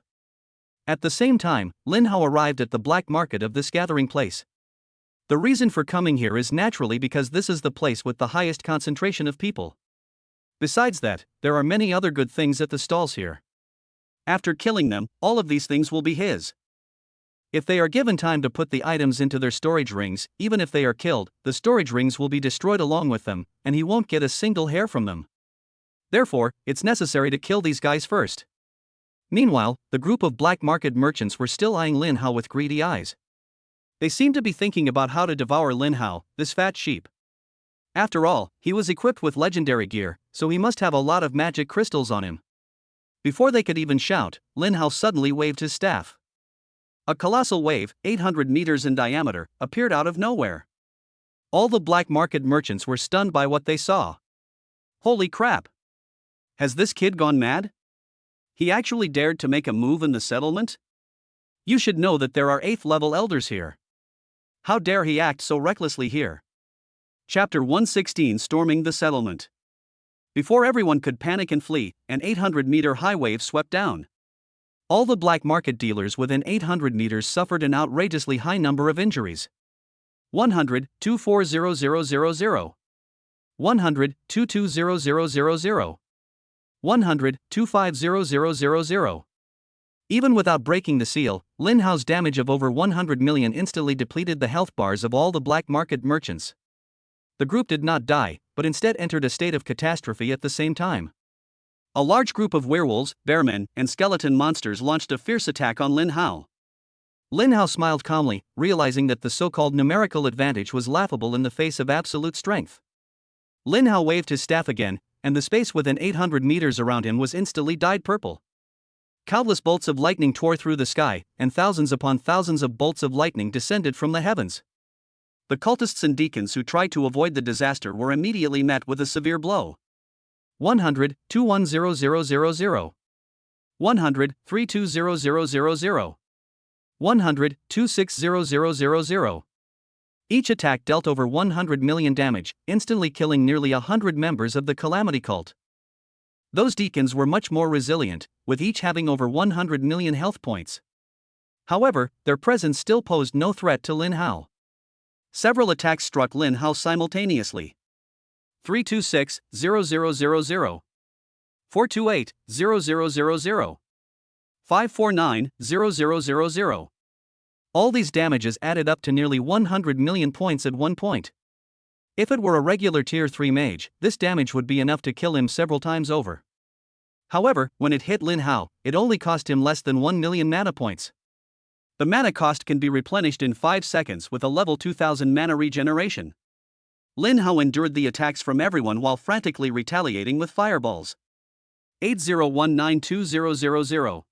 At the same time, Lin Hao arrived at the black market of this gathering place. The reason for coming here is naturally because this is the place with the highest concentration of people. Besides that, there are many other good things at the stalls here. After killing them, all of these things will be his. If they are given time to put the items into their storage rings, even if they are killed, the storage rings will be destroyed along with them, and he won't get a single hair from them. Therefore, it's necessary to kill these guys first. Meanwhile, the group of black market merchants were still eyeing Lin Hao with greedy eyes. They seemed to be thinking about how to devour Lin Hao, this fat sheep. After all, he was equipped with legendary gear, so he must have a lot of magic crystals on him. Before they could even shout, Lin Hao suddenly waved his staff. A colossal wave, 800 meters in diameter, appeared out of nowhere. All the black market merchants were stunned by what they saw. Holy crap! Has this kid gone mad? He actually dared to make a move in the settlement? You should know that there are 8th level elders here. How dare he act so recklessly here? Chapter 116 Storming the Settlement. Before everyone could panic and flee, an 800-meter high wave swept down. All the black market dealers within 800 meters suffered an outrageously high number of injuries. 100, 240000. 100, 220000. 100, 250000. Even without breaking the seal, Lin Hao's damage of over 100 million instantly depleted the health bars of all the black market merchants. The group did not die, but instead entered a state of catastrophe at the same time. A large group of werewolves, bearmen, and skeleton monsters launched a fierce attack on Lin Hao. Lin Hao smiled calmly, realizing that the so-called numerical advantage was laughable in the face of absolute strength. Lin Hao waved his staff again, and the space within 800 meters around him was instantly dyed purple. Countless bolts of lightning tore through the sky, and thousands upon thousands of bolts of lightning descended from the heavens. The cultists and deacons who tried to avoid the disaster were immediately met with a severe blow. 100, 210000. 100, 320000. 100, 260000. Each attack dealt over 100 million damage, instantly killing nearly 100 members of the Calamity cult. Those deacons were much more resilient, with each having over 100 million health points. However, their presence still posed no threat to Lin Hao. Several attacks struck Lin Hao simultaneously. 326-0000. 428-0000. 549-0000. All these damages added up to nearly 100 million points at one point. If it were a regular tier 3 mage, this damage would be enough to kill him several times over. However, when it hit Lin Hao, it only cost him less than 1 million mana points. The mana cost can be replenished in 5 seconds with a level 2000 mana regeneration. Lin Hao endured the attacks from everyone while frantically retaliating with fireballs. 80192000.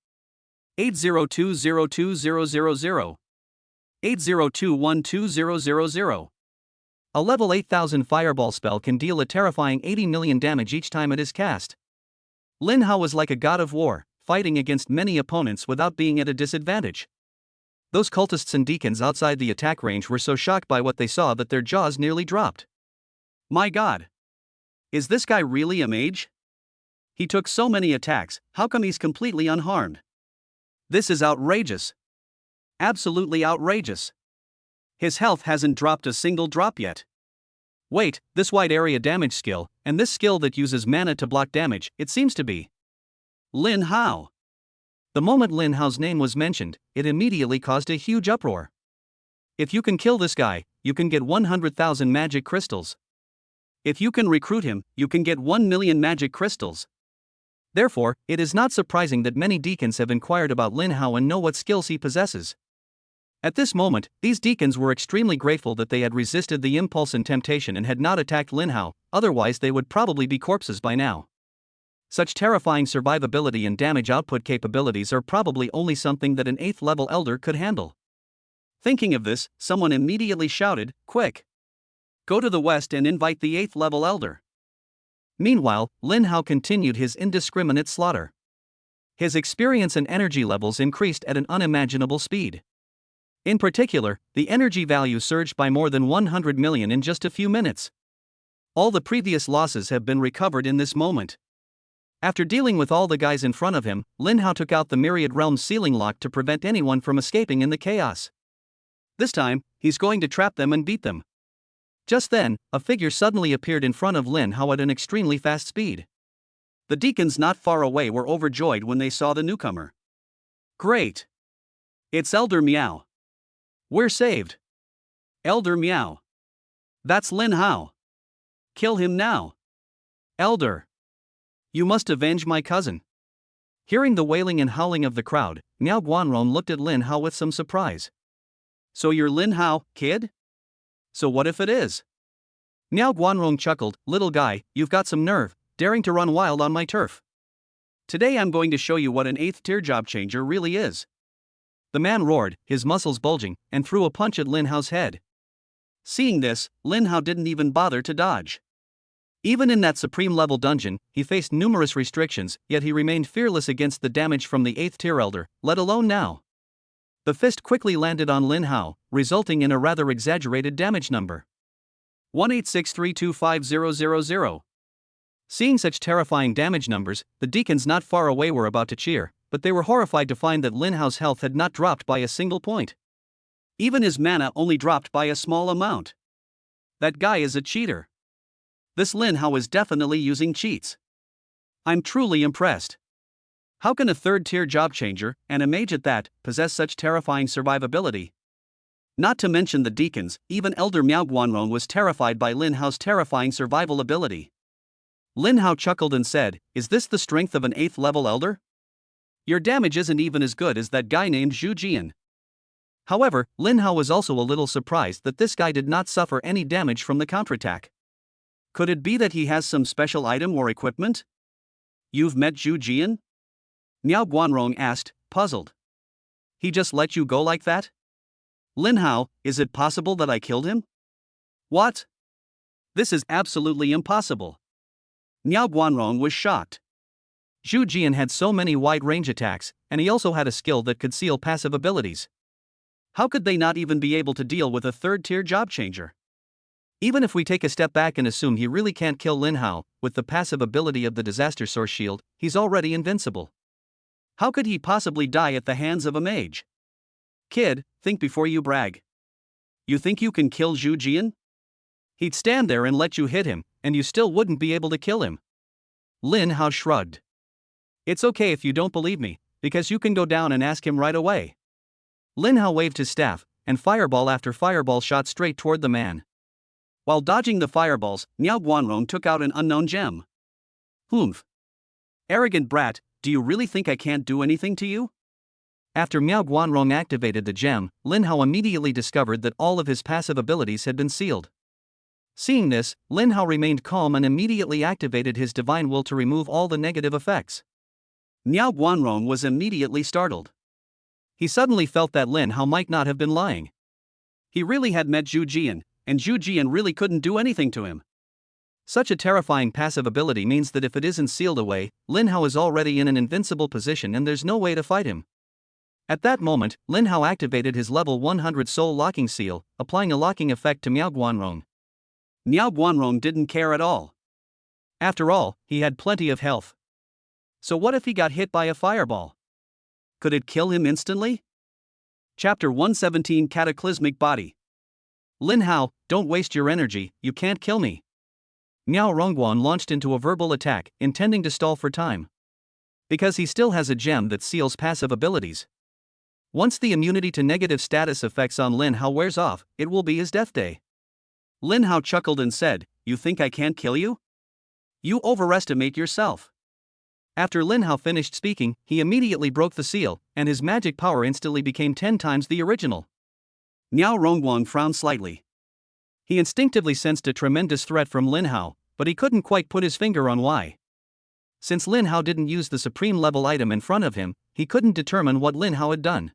80202000. 80212000. A level 8000 fireball spell can deal a terrifying 80 million damage each time it is cast. Lin Hao was like a god of war, fighting against many opponents without being at a disadvantage. Those cultists and deacons outside the attack range were so shocked by what they saw that their jaws nearly dropped. My god! Is this guy really a mage? He took so many attacks, how come he's completely unharmed? This is outrageous. Absolutely outrageous. His health hasn't dropped a single drop yet. Wait, this wide area damage skill, and this skill that uses mana to block damage, it seems to be Lin Hao. The moment Lin Hao's name was mentioned, it immediately caused a huge uproar. If you can kill this guy, you can get 100,000 magic crystals. If you can recruit him, you can get 1 million magic crystals. Therefore, it is not surprising that many deacons have inquired about Lin Hao and know what skills he possesses. At this moment, these deacons were extremely grateful that they had resisted the impulse and temptation and had not attacked Lin Hao, otherwise they would probably be corpses by now. Such terrifying survivability and damage output capabilities are probably only something that an 8th level elder could handle. Thinking of this, someone immediately shouted, "Quick! Go to the west and invite the 8th level elder." Meanwhile, Lin Hao continued his indiscriminate slaughter. His experience and energy levels increased at an unimaginable speed. In particular, the energy value surged by more than 100 million in just a few minutes. All the previous losses have been recovered in this moment. After dealing with all the guys in front of him, Lin Hao took out the Myriad Realms ceiling lock to prevent anyone from escaping in the chaos. This time, he's going to trap them and beat them. Just then, a figure suddenly appeared in front of Lin Hao at an extremely fast speed. The deacons not far away were overjoyed when they saw the newcomer. "Great! It's Elder Miao. We're saved. Elder Miao. That's Lin Hao. Kill him now. Elder. You must avenge my cousin." Hearing the wailing and howling of the crowd, Miao Guanrong looked at Lin Hao with some surprise. "So you're Lin Hao, kid? So what if it is?" Miao Guanrong chuckled, "Little guy, you've got some nerve, daring to run wild on my turf. Today I'm going to show you what an 8th tier job changer really is." The man roared, his muscles bulging, and threw a punch at Lin Hao's head. Seeing this, Lin Hao didn't even bother to dodge. Even in that supreme level dungeon, he faced numerous restrictions, yet he remained fearless against the damage from the 8th tier elder, let alone now. The fist quickly landed on Lin Hao, resulting in a rather exaggerated damage number. 186325000. Seeing such terrifying damage numbers, the deacons not far away were about to cheer, but they were horrified to find that Lin Hao's health had not dropped by a single point. Even his mana only dropped by a small amount. That guy is a cheater. This Lin Hao is definitely using cheats. I'm truly impressed. How can a 3rd tier job changer, and a mage at that, possess such terrifying survivability? Not to mention the deacons, even Elder Miao Guanrong was terrified by Lin Hao's terrifying survival ability. Lin Hao chuckled and said, "Is this the strength of an 8th level elder? Your damage isn't even as good as that guy named Zhu Jian." However, Lin Hao was also a little surprised that this guy did not suffer any damage from the counterattack. Could it be that he has some special item or equipment? "You've met Zhu Jian?" Miao Guanrong asked, puzzled. "He just let you go like that?" "Lin Hao, is it possible that I killed him?" "What? This is absolutely impossible." Miao Guanrong was shocked. Zhu Jian had so many wide-range attacks, and he also had a skill that could seal passive abilities. How could they not even be able to deal with a 3rd tier job changer? Even if we take a step back and assume he really can't kill Lin Hao, with the passive ability of the Disaster Source Shield, he's already invincible. How could he possibly die at the hands of a mage? Kid, think before you brag. You think you can kill Zhu Jian? He'd stand there and let you hit him, and you still wouldn't be able to kill him. Lin Hao shrugged. "It's okay if you don't believe me, because you can go down and ask him right away." Lin Hao waved his staff, and fireball after fireball shot straight toward the man. While dodging the fireballs, Miao Guanrong took out an unknown gem. "Humph. Arrogant brat, do you really think I can't do anything to you?" After Miao Guanrong activated the gem, Lin Hao immediately discovered that all of his passive abilities had been sealed. Seeing this, Lin Hao remained calm and immediately activated his divine will to remove all the negative effects. Miao Guanrong was immediately startled. He suddenly felt that Lin Hao might not have been lying. He really had met Zhu Jian, and Zhu Jian really couldn't do anything to him. Such a terrifying passive ability means that if it isn't sealed away, Lin Hao is already in an invincible position and there's no way to fight him. At that moment, Lin Hao activated his level 100 soul locking seal, applying a locking effect to Miao Guanrong. Miao Guanrong didn't care at all. After all, he had plenty of health. So what if he got hit by a fireball? Could it kill him instantly? Chapter 117 Cataclysmic Body. "Lin Hao, don't waste your energy, you can't kill me." Miao Rongguan launched into a verbal attack, intending to stall for time. Because he still has a gem that seals passive abilities. Once the immunity to negative status effects on Lin Hao wears off, it will be his death day. Lin Hao chuckled and said, "You think I can't kill you? You overestimate yourself." After Lin Hao finished speaking, he immediately broke the seal, and his magic power instantly became 10 times the original. Miao Rongguang frowned slightly. He instinctively sensed a tremendous threat from Lin Hao, but he couldn't quite put his finger on why. Since Lin Hao didn't use the supreme level item in front of him, he couldn't determine what Lin Hao had done.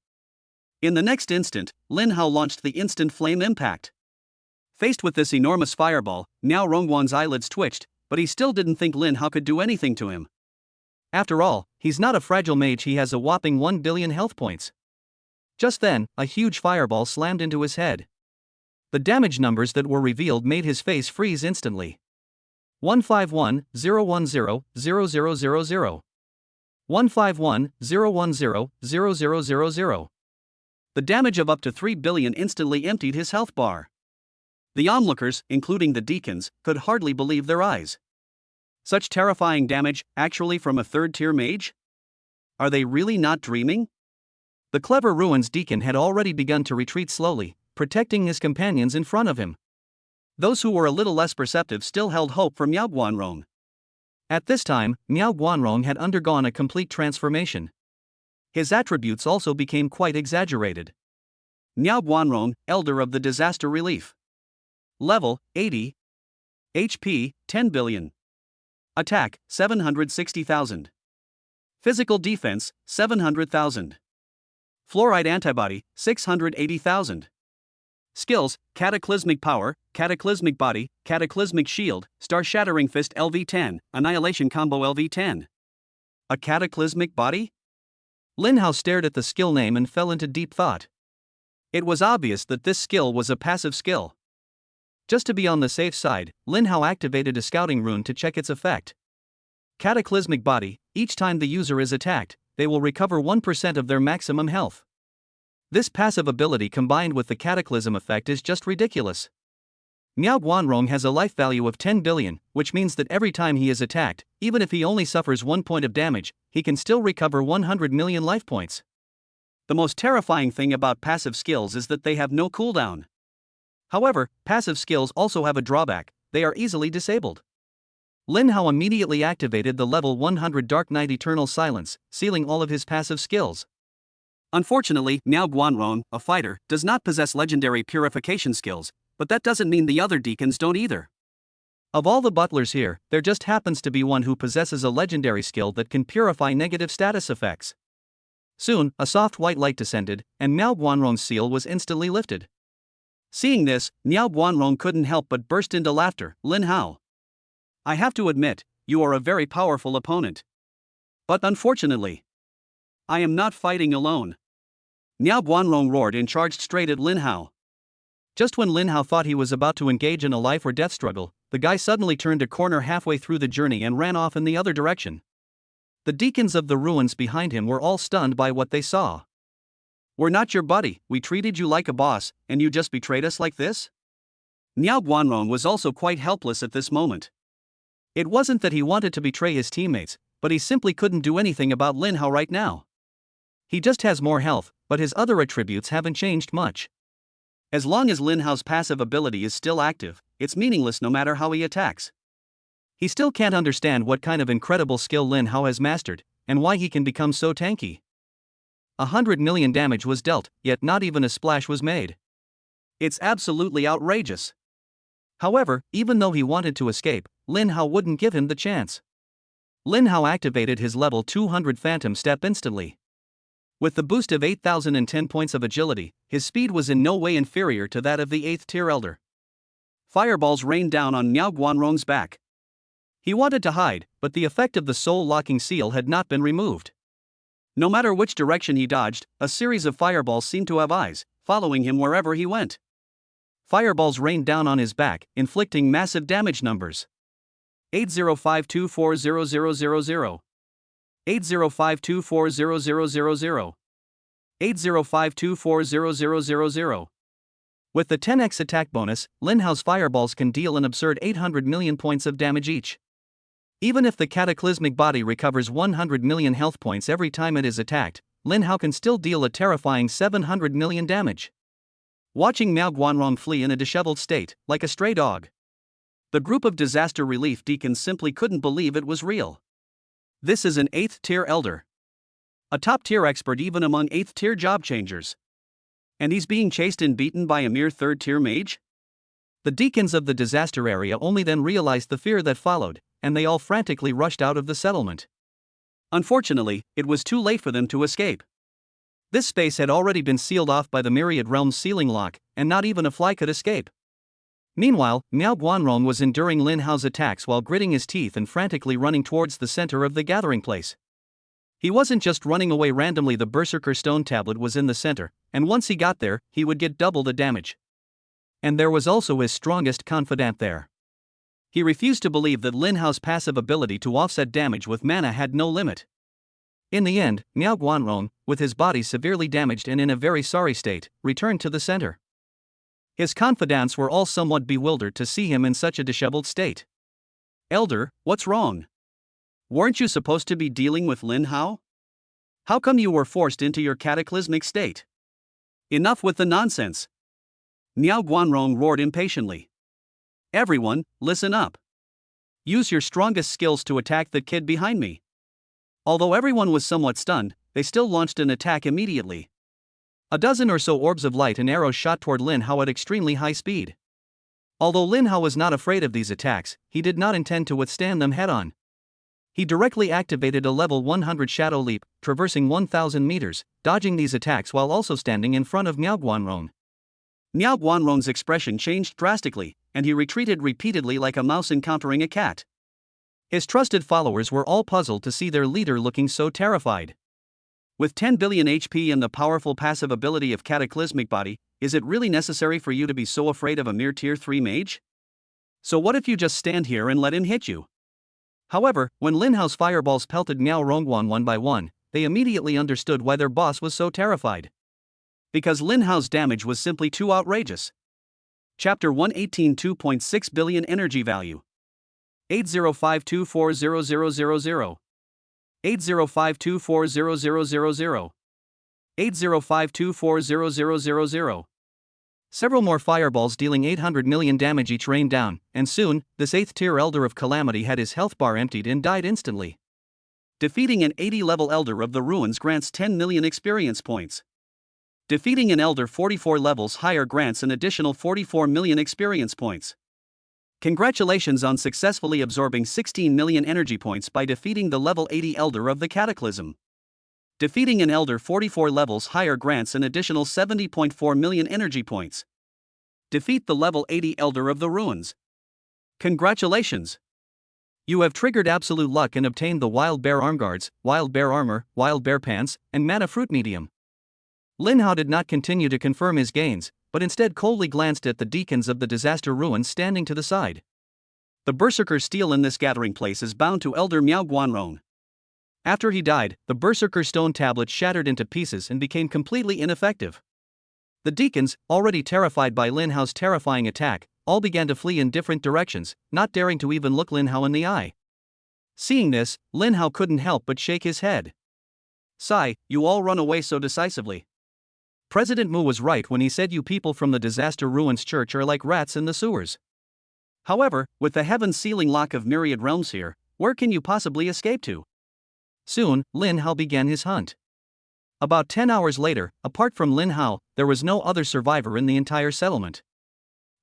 In the next instant, Lin Hao launched the instant flame impact. Faced with this enormous fireball, Miao Rongguang's eyelids twitched, but he still didn't think Lin Hao could do anything to him. After all, he's not a fragile mage, he has a whopping 1 billion health points. Just then, a huge fireball slammed into his head. The damage numbers that were revealed made his face freeze instantly. 151-010-0000. 151-010-0000. The damage of up to 3 billion instantly emptied his health bar. The onlookers, including the deacons, could hardly believe their eyes. Such terrifying damage, actually from a third-tier mage? Are they really not dreaming? The clever Ruins deacon had already begun to retreat slowly, protecting his companions in front of him. Those who were a little less perceptive still held hope for Miao Guanrong. At this time, Miao Guanrong had undergone a complete transformation. His attributes also became quite exaggerated. Miao Guanrong, Elder of the Disaster Relief. Level, 80. HP, 10 billion. Attack, 760,000. Physical defense, 700,000. Fluoride antibody, 680,000. Skills, Cataclysmic Power, Cataclysmic Body, Cataclysmic Shield, Star-Shattering Fist LV10, Annihilation Combo LV10. A Cataclysmic Body? Lin Hao stared at the skill name and fell into deep thought. It was obvious that this skill was a passive skill. Just to be on the safe side, Lin Hao activated a scouting rune to check its effect. Cataclysmic Body, each time the user is attacked, they will recover 1% of their maximum health. This passive ability combined with the Cataclysm effect is just ridiculous. Miao Guanrong has a life value of 10 billion, which means that every time he is attacked, even if he only suffers 1 point of damage, he can still recover 100 million life points. The most terrifying thing about passive skills is that they have no cooldown. However, passive skills also have a drawback: they are easily disabled. Lin Hao immediately activated the level 100 Dark Knight Eternal Silence, sealing all of his passive skills. Unfortunately, Miao Guanrong, a fighter, does not possess legendary purification skills, but that doesn't mean the other deacons don't either. Of all the butlers here, there just happens to be one who possesses a legendary skill that can purify negative status effects. Soon, a soft white light descended, and Miao Guanrong's seal was instantly lifted. Seeing this, Miao Guanrong couldn't help but burst into laughter. "Lin Hao, I have to admit, you are a very powerful opponent. But unfortunately, I am not fighting alone." Miao Guanrong roared and charged straight at Lin Hao. Just when Lin Hao thought he was about to engage in a life or death struggle, the guy suddenly turned a corner halfway through the journey and ran off in the other direction. The deacons of the ruins behind him were all stunned by what they saw. "We're not your buddy, we treated you like a boss, and you just betrayed us like this?" Miao Guanrong was also quite helpless at this moment. It wasn't that he wanted to betray his teammates, but he simply couldn't do anything about Lin Hao right now. He just has more health, but his other attributes haven't changed much. As long as Lin Hao's passive ability is still active, it's meaningless no matter how he attacks. He still can't understand what kind of incredible skill Lin Hao has mastered, and why he can become so tanky. 100 million damage was dealt, yet not even a splash was made. It's absolutely outrageous. However, even though he wanted to escape, Lin Hao wouldn't give him the chance. Lin Hao activated his level 200 Phantom Step instantly. With the boost of 8,010 points of agility, his speed was in no way inferior to that of the 8th tier elder. Fireballs rained down on Miao Guanrong's back. He wanted to hide, but the effect of the soul-locking seal had not been removed. No matter which direction he dodged, a series of fireballs seemed to have eyes, following him wherever he went. Fireballs rained down on his back, inflicting massive damage numbers. 8052400000. 8052400000. 8052400000. With the 10x attack bonus, Lin Hao's fireballs can deal an absurd 800 million points of damage each. Even if the cataclysmic body recovers 100 million health points every time it is attacked, Lin Hao can still deal a terrifying 700 million damage. Watching Miao Guanrong flee in a disheveled state, like a stray dog, the group of disaster relief deacons simply couldn't believe it was real. This is an 8th tier elder. A top tier expert even among 8th tier job changers. And he's being chased and beaten by a mere 3rd tier mage? The deacons of the disaster area only then realized the fear that followed, and they all frantically rushed out of the settlement. Unfortunately, it was too late for them to escape. This space had already been sealed off by the Myriad Realm's sealing lock, and not even a fly could escape. Meanwhile, Miao Guanrong was enduring Lin Hao's attacks while gritting his teeth and frantically running towards the center of the gathering place. He wasn't just running away randomly, the Berserker Stone Tablet was in the center, and once he got there, he would get double the damage. And there was also his strongest confidant there. He refused to believe that Lin Hao's passive ability to offset damage with mana had no limit. In the end, Miao Guanrong, with his body severely damaged and in a very sorry state, returned to the center. His confidants were all somewhat bewildered to see him in such a disheveled state. "Elder, what's wrong? Weren't you supposed to be dealing with Lin Hao? How come you were forced into your cataclysmic state? Enough with the nonsense!" Miao Guanrong roared impatiently. "Everyone, listen up. Use your strongest skills to attack the kid behind me." Although everyone was somewhat stunned, they still launched an attack immediately. A dozen or so orbs of light and arrows shot toward Lin Hao at extremely high speed. Although Lin Hao was not afraid of these attacks, he did not intend to withstand them head-on. He directly activated a level 100 Shadow Leap, traversing 1,000 meters, dodging these attacks while also standing in front of Miao Guanrong. Miao Guanrong's expression changed drastically, and he retreated repeatedly like a mouse encountering a cat. His trusted followers were all puzzled to see their leader looking so terrified. With 10 billion HP and the powerful passive ability of Cataclysmic Body, is it really necessary for you to be so afraid of a mere tier 3 mage? So what if you just stand here and let him hit you? However, when Lin Hao's fireballs pelted Miao Rongguan one by one, they immediately understood why their boss was so terrified. Because Lin Hao's damage was simply too outrageous. Chapter 118 2.6 billion energy value. 8052400000 8052400000 8052400000. Several more fireballs dealing 800 million damage each rained down, and soon, this 8th tier Elder of Calamity had his health bar emptied and died instantly. Defeating an 80-level Elder of the Ruins grants 10 million experience points. Defeating an Elder 44 levels higher grants an additional 44 million experience points. Congratulations on successfully absorbing 16 million energy points by defeating the level 80 Elder of the Cataclysm. Defeating an Elder 44 levels higher grants an additional 70.4 million energy points. Defeat the level 80 Elder of the Ruins. Congratulations! You have triggered absolute luck and obtained the Wild Bear Armguards, Wild Bear Armor, Wild Bear Pants, and Mana Fruit Medium. Lin Hao did not continue to confirm his gains, but instead coldly glanced at the deacons of the disaster ruins standing to the side. The Berserker steel in this gathering place is bound to Elder Miao Guanrong. After he died, the Berserker Stone Tablet shattered into pieces and became completely ineffective. The deacons, already terrified by Lin Hao's terrifying attack, all began to flee in different directions, not daring to even look Lin Hao in the eye. Seeing this, Lin Hao couldn't help but shake his head. "Sigh, you all run away so decisively. President Mu was right when he said you people from the Disaster Ruins Church are like rats in the sewers. However, with the heaven sealing lock of Myriad Realms here, where can you possibly escape to?" Soon, Lin Hao began his hunt. About 10 hours later, apart from Lin Hao, there was no other survivor in the entire settlement.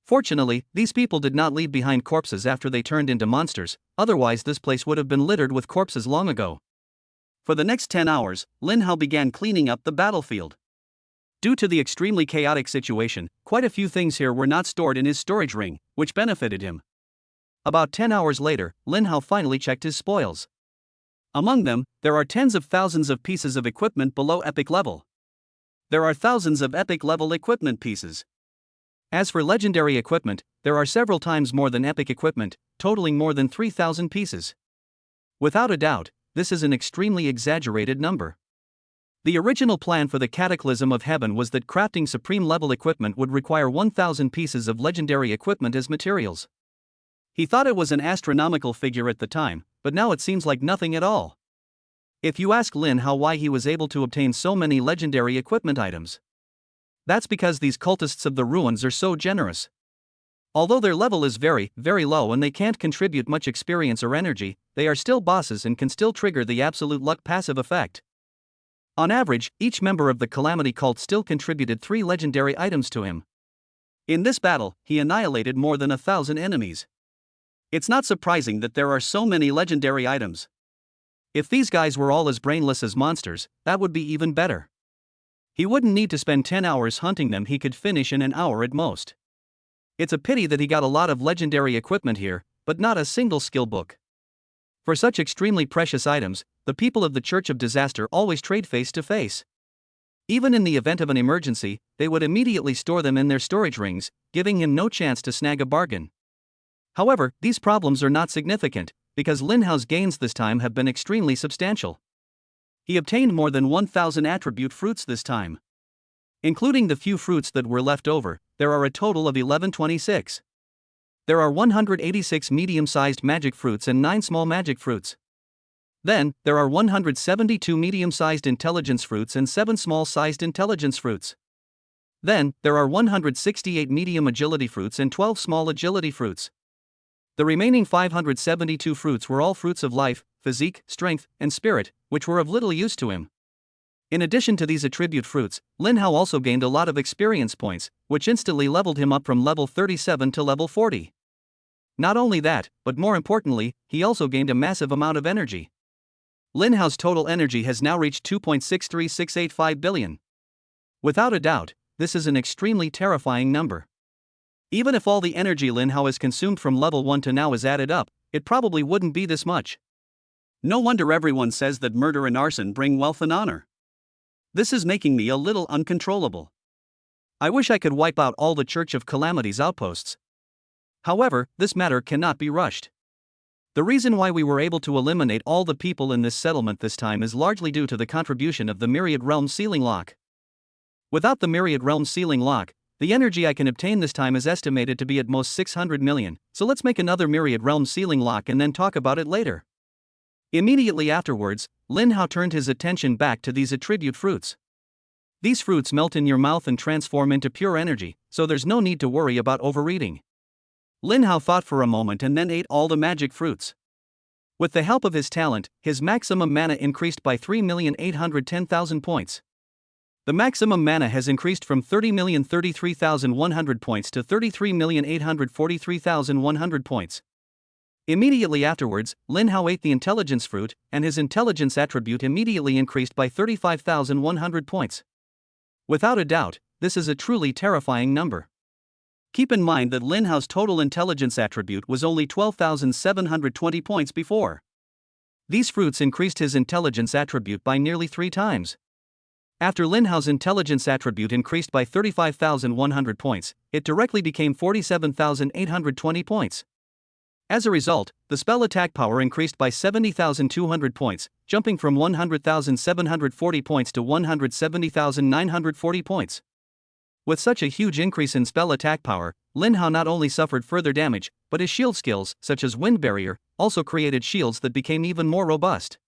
Fortunately, these people did not leave behind corpses after they turned into monsters, otherwise this place would have been littered with corpses long ago. For the next 10 hours, Lin Hao began cleaning up the battlefield. Due to the extremely chaotic situation, quite a few things here were not stored in his storage ring, which benefited him. About 10 hours later, Lin Hao finally checked his spoils. Among them, there are tens of thousands of pieces of equipment below epic level. There are thousands of epic level equipment pieces. As for legendary equipment, there are several times more than epic equipment, totaling more than 3,000 pieces. Without a doubt, this is an extremely exaggerated number. The original plan for the Cataclysm of Heaven was that crafting supreme level equipment would require 1,000 pieces of legendary equipment as materials. He thought it was an astronomical figure at the time, but now it seems like nothing at all. If you ask Lin Hao why he was able to obtain so many legendary equipment items, that's because these cultists of the ruins are so generous. Although their level is very, very low and they can't contribute much experience or energy, they are still bosses and can still trigger the absolute luck passive effect. On average, each member of the Calamity cult still contributed 3 legendary items to him. In this battle, he annihilated more than 1,000 enemies. It's not surprising that there are so many legendary items. If these guys were all as brainless as monsters, that would be even better. He wouldn't need to spend 10 hours hunting them, he could finish in an hour at most. It's a pity that he got a lot of legendary equipment here, but not a single skill book. For such extremely precious items, the people of the Church of Disaster always trade face to face. Even in the event of an emergency, they would immediately store them in their storage rings, giving him no chance to snag a bargain. However, these problems are not significant, because Lin Hao's gains this time have been extremely substantial. He obtained more than 1,000 attribute fruits this time. Including the few fruits that were left over, there are a total of 1126. There are 186 medium-sized magic fruits and 9 small magic fruits. Then, there are 172 medium-sized intelligence fruits and 7 small-sized intelligence fruits. Then, there are 168 medium agility fruits and 12 small agility fruits. The remaining 572 fruits were all fruits of life, physique, strength, and spirit, which were of little use to him. In addition to these attribute fruits, Lin Hao also gained a lot of experience points, which instantly leveled him up from level 37 to level 40. Not only that, but more importantly, he also gained a massive amount of energy. Lin Hao's total energy has now reached 2.638685 billion. Without a doubt, this is an extremely terrifying number. Even if all the energy Lin Hao has consumed from level 1 to now is added up, it probably wouldn't be this much. No wonder everyone says that murder and arson bring wealth and honor. This is making me a little uncontrollable. I wish I could wipe out all the Church of Calamity's outposts. However, this matter cannot be rushed. The reason why we were able to eliminate all the people in this settlement this time is largely due to the contribution of the Myriad Realm Sealing Lock. Without the Myriad Realm Sealing Lock, the energy I can obtain this time is estimated to be at most 600 million, so let's make another Myriad Realm Sealing Lock and then talk about it later. Immediately afterwards, Lin Hao turned his attention back to these attribute fruits. These fruits melt in your mouth and transform into pure energy, so there's no need to worry about overeating. Lin Hao thought for a moment and then ate all the magic fruits. With the help of his talent, his maximum mana increased by 3,810,000 points. The maximum mana has increased from 30,033,100 points to 33,843,100 points. Immediately afterwards, Lin Hao ate the intelligence fruit, and his intelligence attribute immediately increased by 35,100 points. Without a doubt, this is a truly terrifying number. Keep in mind that Lin Hao's total intelligence attribute was only 12,720 points before. These fruits increased his intelligence attribute by nearly 3 times. After Lin Hao's intelligence attribute increased by 35,100 points, it directly became 47,820 points. As a result, the spell attack power increased by 70,200 points, jumping from 100,740 points to 170,940 points. With such a huge increase in spell attack power, Lin Hao not only suffered further damage, but his shield skills, such as Wind Barrier, also created shields that became even more robust.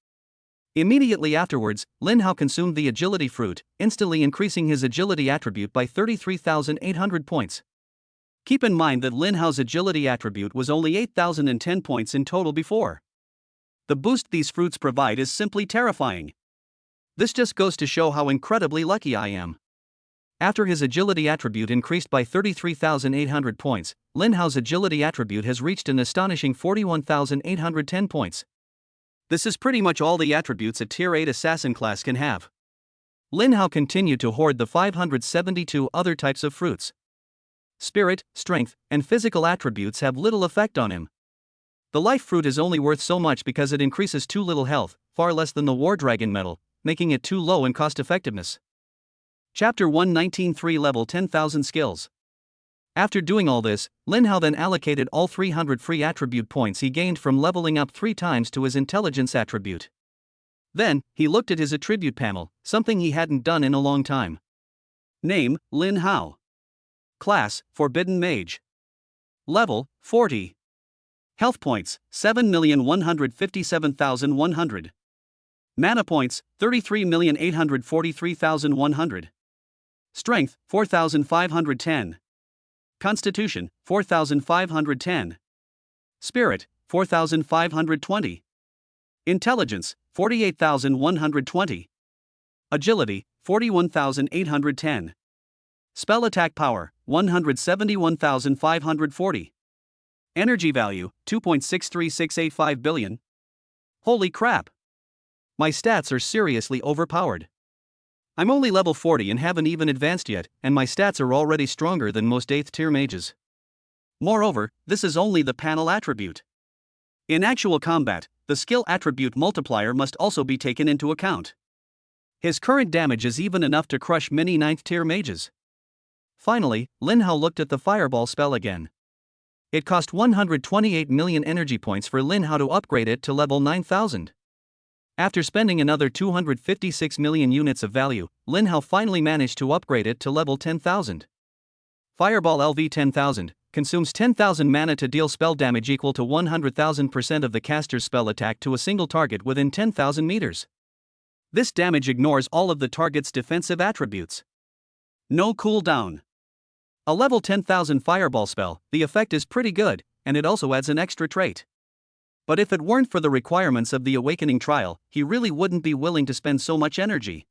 Immediately afterwards, Lin Hao consumed the agility fruit, instantly increasing his agility attribute by 33,800 points. Keep in mind that Lin Hao's agility attribute was only 8,010 points in total before. The boost these fruits provide is simply terrifying. This just goes to show how incredibly lucky I am. After his agility attribute increased by 33,800 points, Lin Hao's agility attribute has reached an astonishing 41,810 points. This is pretty much all the attributes a Tier 8 assassin class can have. Lin Hao continued to hoard the 572 other types of fruits. Spirit, strength, and physical attributes have little effect on him. The life fruit is only worth so much because it increases too little health, far less than the War Dragon medal, making it too low in cost effectiveness. Chapter 119-3 Level 10,000 Skills. After doing all this, Lin Hao then allocated all 300 free attribute points he gained from leveling up 3 times to his intelligence attribute. Then, he looked at his attribute panel, something he hadn't done in a long time. Name, Lin Hao. Class, Forbidden Mage. Level, 40. Health points, 7,157,100. Mana points, 33,843,100. Strength, 4,510. Constitution, 4,510. Spirit, 4,520. Intelligence, 48,120. Agility, 41,810. Spell attack power, 171,540. Energy value, 2.63685 billion. Holy crap! My stats are seriously overpowered. I'm only level 40 and haven't even advanced yet, and my stats are already stronger than most 8th tier mages. Moreover, this is only the panel attribute. In actual combat, the skill attribute multiplier must also be taken into account. His current damage is even enough to crush many 9th tier mages. Finally, Lin Hao looked at the fireball spell again. It cost 128 million energy points for Lin Hao to upgrade it to level 9000. After spending another 256 million units of value, Lin Hao finally managed to upgrade it to level 10,000. Fireball LV 10,000 consumes 10,000 mana to deal spell damage equal to 100,000% of the caster's spell attack to a single target within 10,000 meters. This damage ignores all of the target's defensive attributes. No cooldown. A level 10,000 fireball spell, the effect is pretty good, and it also adds an extra trait. But if it weren't for the requirements of the Awakening trial, he really wouldn't be willing to spend so much energy.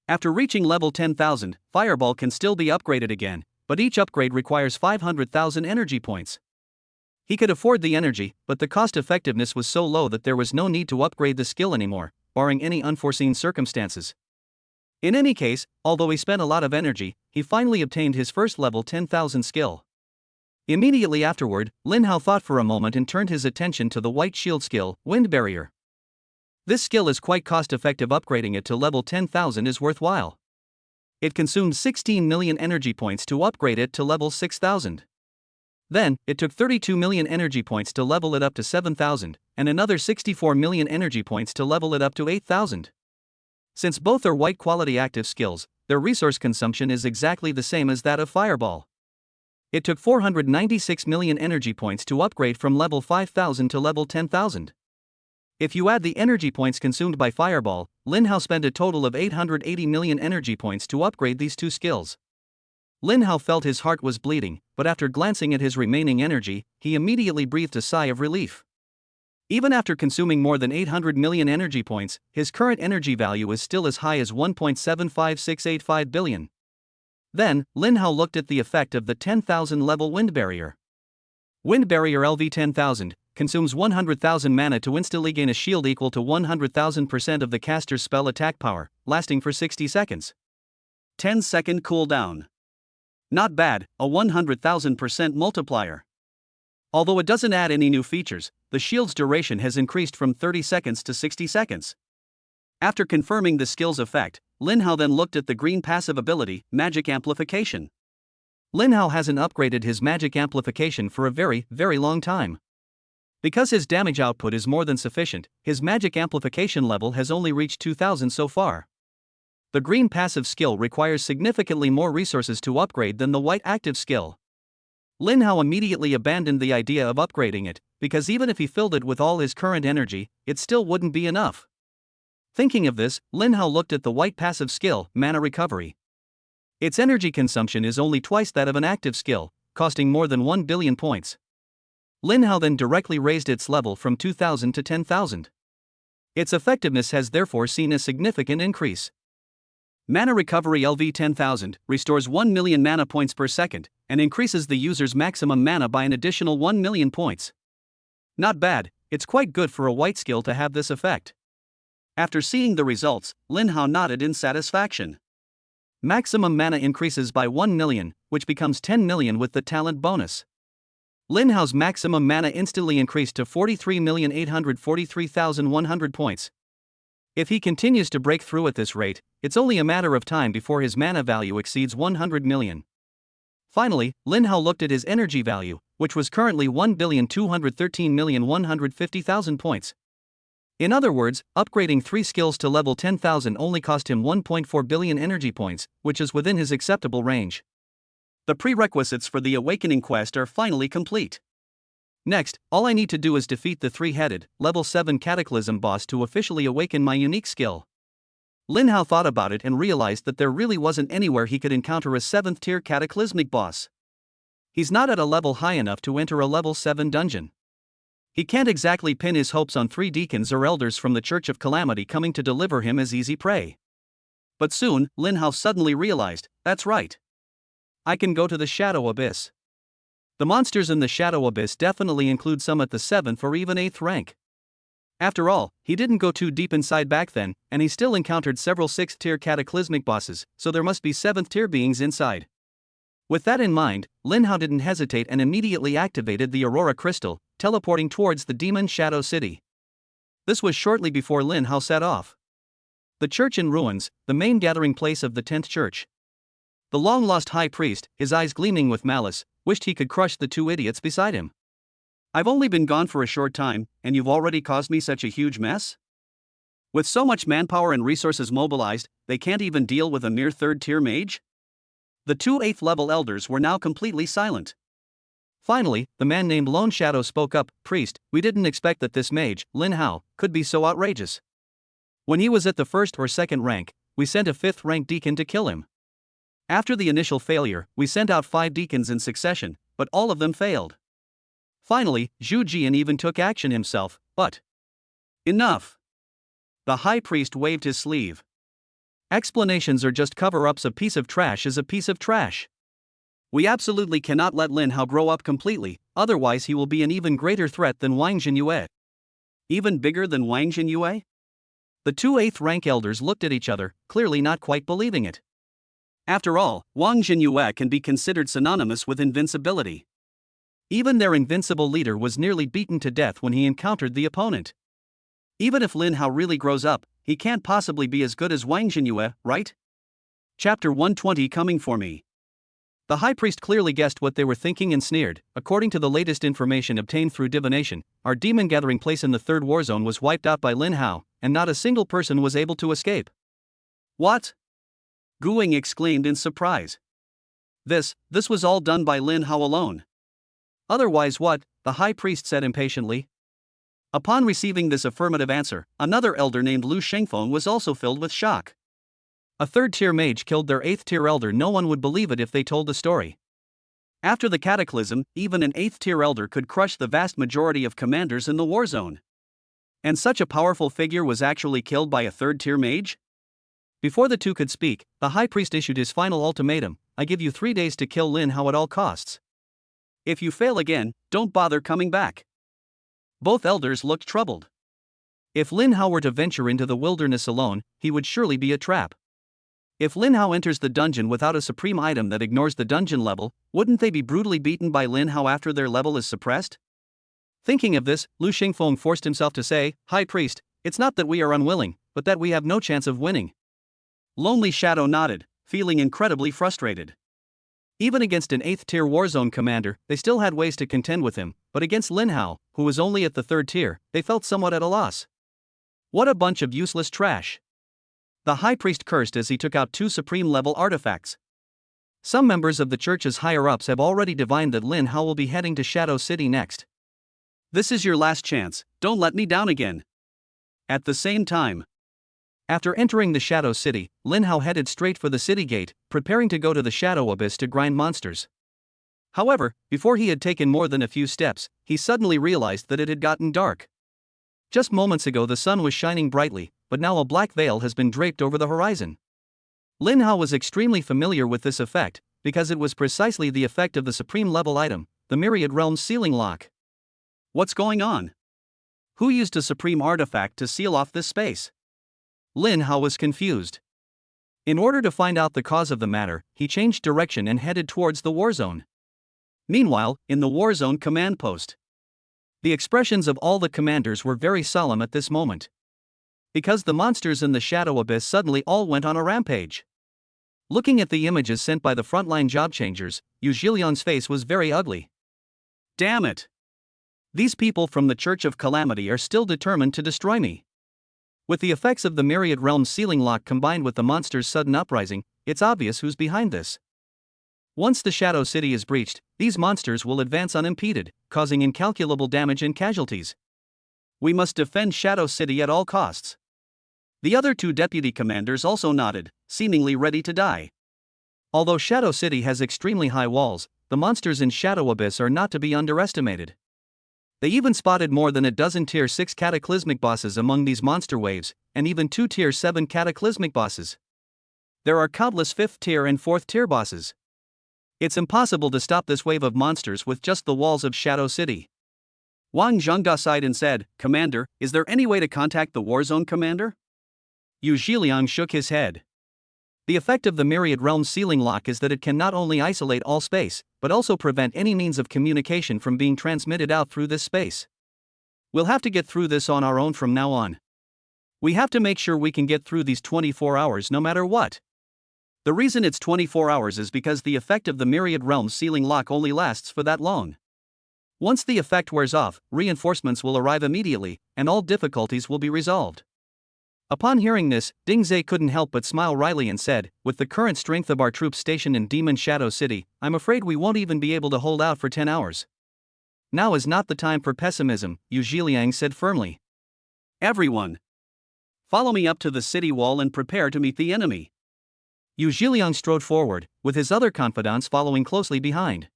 After reaching level 10,000, Fireball can still be upgraded again, but each upgrade requires 500,000 energy points. He could afford the energy, but the cost effectiveness was so low that there was no need to upgrade the skill anymore, barring any unforeseen circumstances. In any case, although he spent a lot of energy, he finally obtained his first level 10,000 skill. Immediately afterward, Lin Hao thought for a moment and turned his attention to the White Shield skill, Wind Barrier. This skill is quite cost-effective. Upgrading it to level 10,000 is worthwhile. It consumed 16 million energy points to upgrade it to level 6,000. Then, it took 32 million energy points to level it up to 7,000, and another 64 million energy points to level it up to 8,000. Since both are white quality active skills, their resource consumption is exactly the same as that of Fireball. It took 496 million energy points to upgrade from level 5,000 to level 10,000. If you add the energy points consumed by Fireball, Lin Hao spent a total of 880 million energy points to upgrade these two skills. Lin Hao felt his heart was bleeding, but after glancing at his remaining energy, he immediately breathed a sigh of relief. Even after consuming more than 800 million energy points, his current energy value is still as high as 1.75685 billion. Then, Lin Hao looked at the effect of the 10,000 level Wind Barrier. Wind Barrier LV 10,000 consumes 100,000 mana to instantly gain a shield equal to 100,000% of the caster's spell attack power, lasting for 60 seconds. 10-second cooldown. Not bad, a 100,000% multiplier. Although it doesn't add any new features, the shield's duration has increased from 30 seconds to 60 seconds. After confirming the skill's effect, Lin Hao then looked at the green passive ability, Magic Amplification. Lin Hao hasn't upgraded his Magic Amplification for a very, very long time. Because his damage output is more than sufficient, his Magic Amplification level has only reached 2000 so far. The green passive skill requires significantly more resources to upgrade than the white active skill. Lin Hao immediately abandoned the idea of upgrading it, because even if he filled it with all his current energy, it still wouldn't be enough. Thinking of this, Lin Hao looked at the white passive skill, Mana Recovery. Its energy consumption is only twice that of an active skill, costing more than 1 billion points. Lin Hao then directly raised its level from 2,000 to 10,000. Its effectiveness has therefore seen a significant increase. Mana Recovery LV 10,000 restores 1 million mana points per second, and increases the user's maximum mana by an additional 1 million points. Not bad, it's quite good for a white skill to have this effect. After seeing the results, Lin Hao nodded in satisfaction. Maximum mana increases by 1 million, which becomes 10 million with the talent bonus. Lin Hao's maximum mana instantly increased to 43,843,100 points. If he continues to break through at this rate, it's only a matter of time before his mana value exceeds 100 million. Finally, Lin Hao looked at his energy value, which was currently 1,213,150,000 points. In other words, upgrading 3 skills to level 10,000 only cost him 1.4 billion energy points, which is within his acceptable range. The prerequisites for the Awakening quest are finally complete. Next, all I need to do is defeat the three-headed, level 7 Cataclysm boss to officially awaken my unique skill. Lin Hao thought about it and realized that there really wasn't anywhere he could encounter a 7th tier cataclysmic boss. He's not at a level high enough to enter a level 7 dungeon. He can't exactly pin his hopes on 3 deacons or elders from the Church of Calamity coming to deliver him as easy prey. But soon, Lin Hao suddenly realized, that's right. I can go to the Shadow Abyss. The monsters in the Shadow Abyss definitely include some at the 7th or even 8th rank. After all, he didn't go too deep inside back then, and he still encountered several 6th tier cataclysmic bosses, so there must be 7th tier beings inside. With that in mind, Lin Hao didn't hesitate and immediately activated the Aurora Crystal, teleporting towards the Demon Shadow City. This was shortly before Lin Hao set off. The church in ruins, the main gathering place of the 10th church. The long-lost high priest, his eyes gleaming with malice, wished he could crush the 2 idiots beside him. I've only been gone for a short time, and you've already caused me such a huge mess? With so much manpower and resources mobilized, they can't even deal with a mere 3rd-tier mage? The 2 8th-level elders were now completely silent. Finally, the man named Lone Shadow spoke up, "Priest, we didn't expect that this mage, Lin Hao, could be so outrageous. When he was at the 1st or 2nd rank, we sent a 5th-rank deacon to kill him. After the initial failure, we sent out 5 deacons in succession, but all of them failed. Finally, Zhu Jian even took action himself, but enough." The high priest waved his sleeve. Explanations are just cover-ups. A piece of trash is a piece of trash. We absolutely cannot let Lin Hao grow up completely, otherwise he will be an even greater threat than Wang Jinyue. Even bigger than Wang Jinyue? The 2 8th-rank elders looked at each other, clearly not quite believing it. After all, Wang Jinyue can be considered synonymous with invincibility. Even their invincible leader was nearly beaten to death when he encountered the opponent. Even if Lin Hao really grows up, he can't possibly be as good as Wang Jinyue, right? Chapter 120 coming for me. The high priest clearly guessed what they were thinking and sneered. According to the latest information obtained through divination, our demon gathering place in the 3rd war zone was wiped out by Lin Hao, and not a single person was able to escape. What? Guing exclaimed in surprise. This was all done by Lin Hao alone. Otherwise what? The high priest said impatiently. Upon receiving this affirmative answer, another elder named Lu Shengfeng was also filled with shock. A 3rd-tier mage killed their 8th-tier elder. No one would believe it if they told the story. After the cataclysm, even an 8th-tier elder could crush the vast majority of commanders in the war zone. And such a powerful figure was actually killed by a 3rd-tier mage? Before the two could speak, the high priest issued his final ultimatum: I give you 3 days to kill Lin Hao at all costs. If you fail again, don't bother coming back. Both elders looked troubled. If Lin Hao were to venture into the wilderness alone, he would surely be a trap. If Lin Hao enters the dungeon without a supreme item that ignores the dungeon level, wouldn't they be brutally beaten by Lin Hao after their level is suppressed? Thinking of this, Lu Xingfeng forced himself to say, High Priest, it's not that we are unwilling, but that we have no chance of winning. Lonely Shadow nodded, feeling incredibly frustrated. Even against an 8th-tier warzone commander, they still had ways to contend with him, but against Lin Hao, who was only at the 3rd tier, they felt somewhat at a loss. What a bunch of useless trash. The high priest cursed as he took out 2 supreme-level artifacts. Some members of the church's higher-ups have already divined that Lin Hao will be heading to Shadow City next. This is your last chance, don't let me down again. At the same time, after entering the Shadow City, Lin Hao headed straight for the city gate, preparing to go to the Shadow Abyss to grind monsters. However, before he had taken more than a few steps, he suddenly realized that it had gotten dark. Just moments ago the sun was shining brightly, but now a black veil has been draped over the horizon. Lin Hao was extremely familiar with this effect, because it was precisely the effect of the supreme-level item, the Myriad Realms sealing lock. What's going on? Who used a supreme artifact to seal off this space? Lin Hao was confused. In order to find out the cause of the matter, he changed direction and headed towards the war zone. Meanwhile, in the war zone command post, the expressions of all the commanders were very solemn at this moment. Because the monsters in the Shadow Abyss suddenly all went on a rampage. Looking at the images sent by the frontline job changers, Yu Zhilian's face was very ugly. Damn it! These people from the Church of Calamity are still determined to destroy me. With the effects of the Myriad Realms sealing lock combined with the monster's sudden uprising, it's obvious who's behind this. Once the Shadow City is breached, these monsters will advance unimpeded, causing incalculable damage and casualties. We must defend Shadow City at all costs. The other two deputy commanders also nodded, seemingly ready to die. Although Shadow City has extremely high walls, the monsters in Shadow Abyss are not to be underestimated. They even spotted more than a dozen Tier 6 cataclysmic bosses among these monster waves, and even 2 Tier 7 cataclysmic bosses. There are countless 5th tier and 4th tier bosses. It's impossible to stop this wave of monsters with just the walls of Shadow City. Wang Zhengda sighed and said, "Commander, is there any way to contact the Warzone commander?" Yu Zhiliang shook his head. The effect of the Myriad Realm sealing lock is that it can not only isolate all space, but also prevent any means of communication from being transmitted out through this space. We'll have to get through this on our own from now on. We have to make sure we can get through these 24 hours no matter what. The reason it's 24 hours is because the effect of the Myriad Realm sealing lock only lasts for that long. Once the effect wears off, reinforcements will arrive immediately, and all difficulties will be resolved. Upon hearing this, Ding Zai couldn't help but smile wryly and said, "With the current strength of our troops stationed in Demon Shadow City, I'm afraid we won't even be able to hold out for 10 hours. Now is not the time for pessimism," Yu Zhiliang said firmly. "Everyone, follow me up to the city wall and prepare to meet the enemy." Yu Zhiliang strode forward, with his other confidants following closely behind.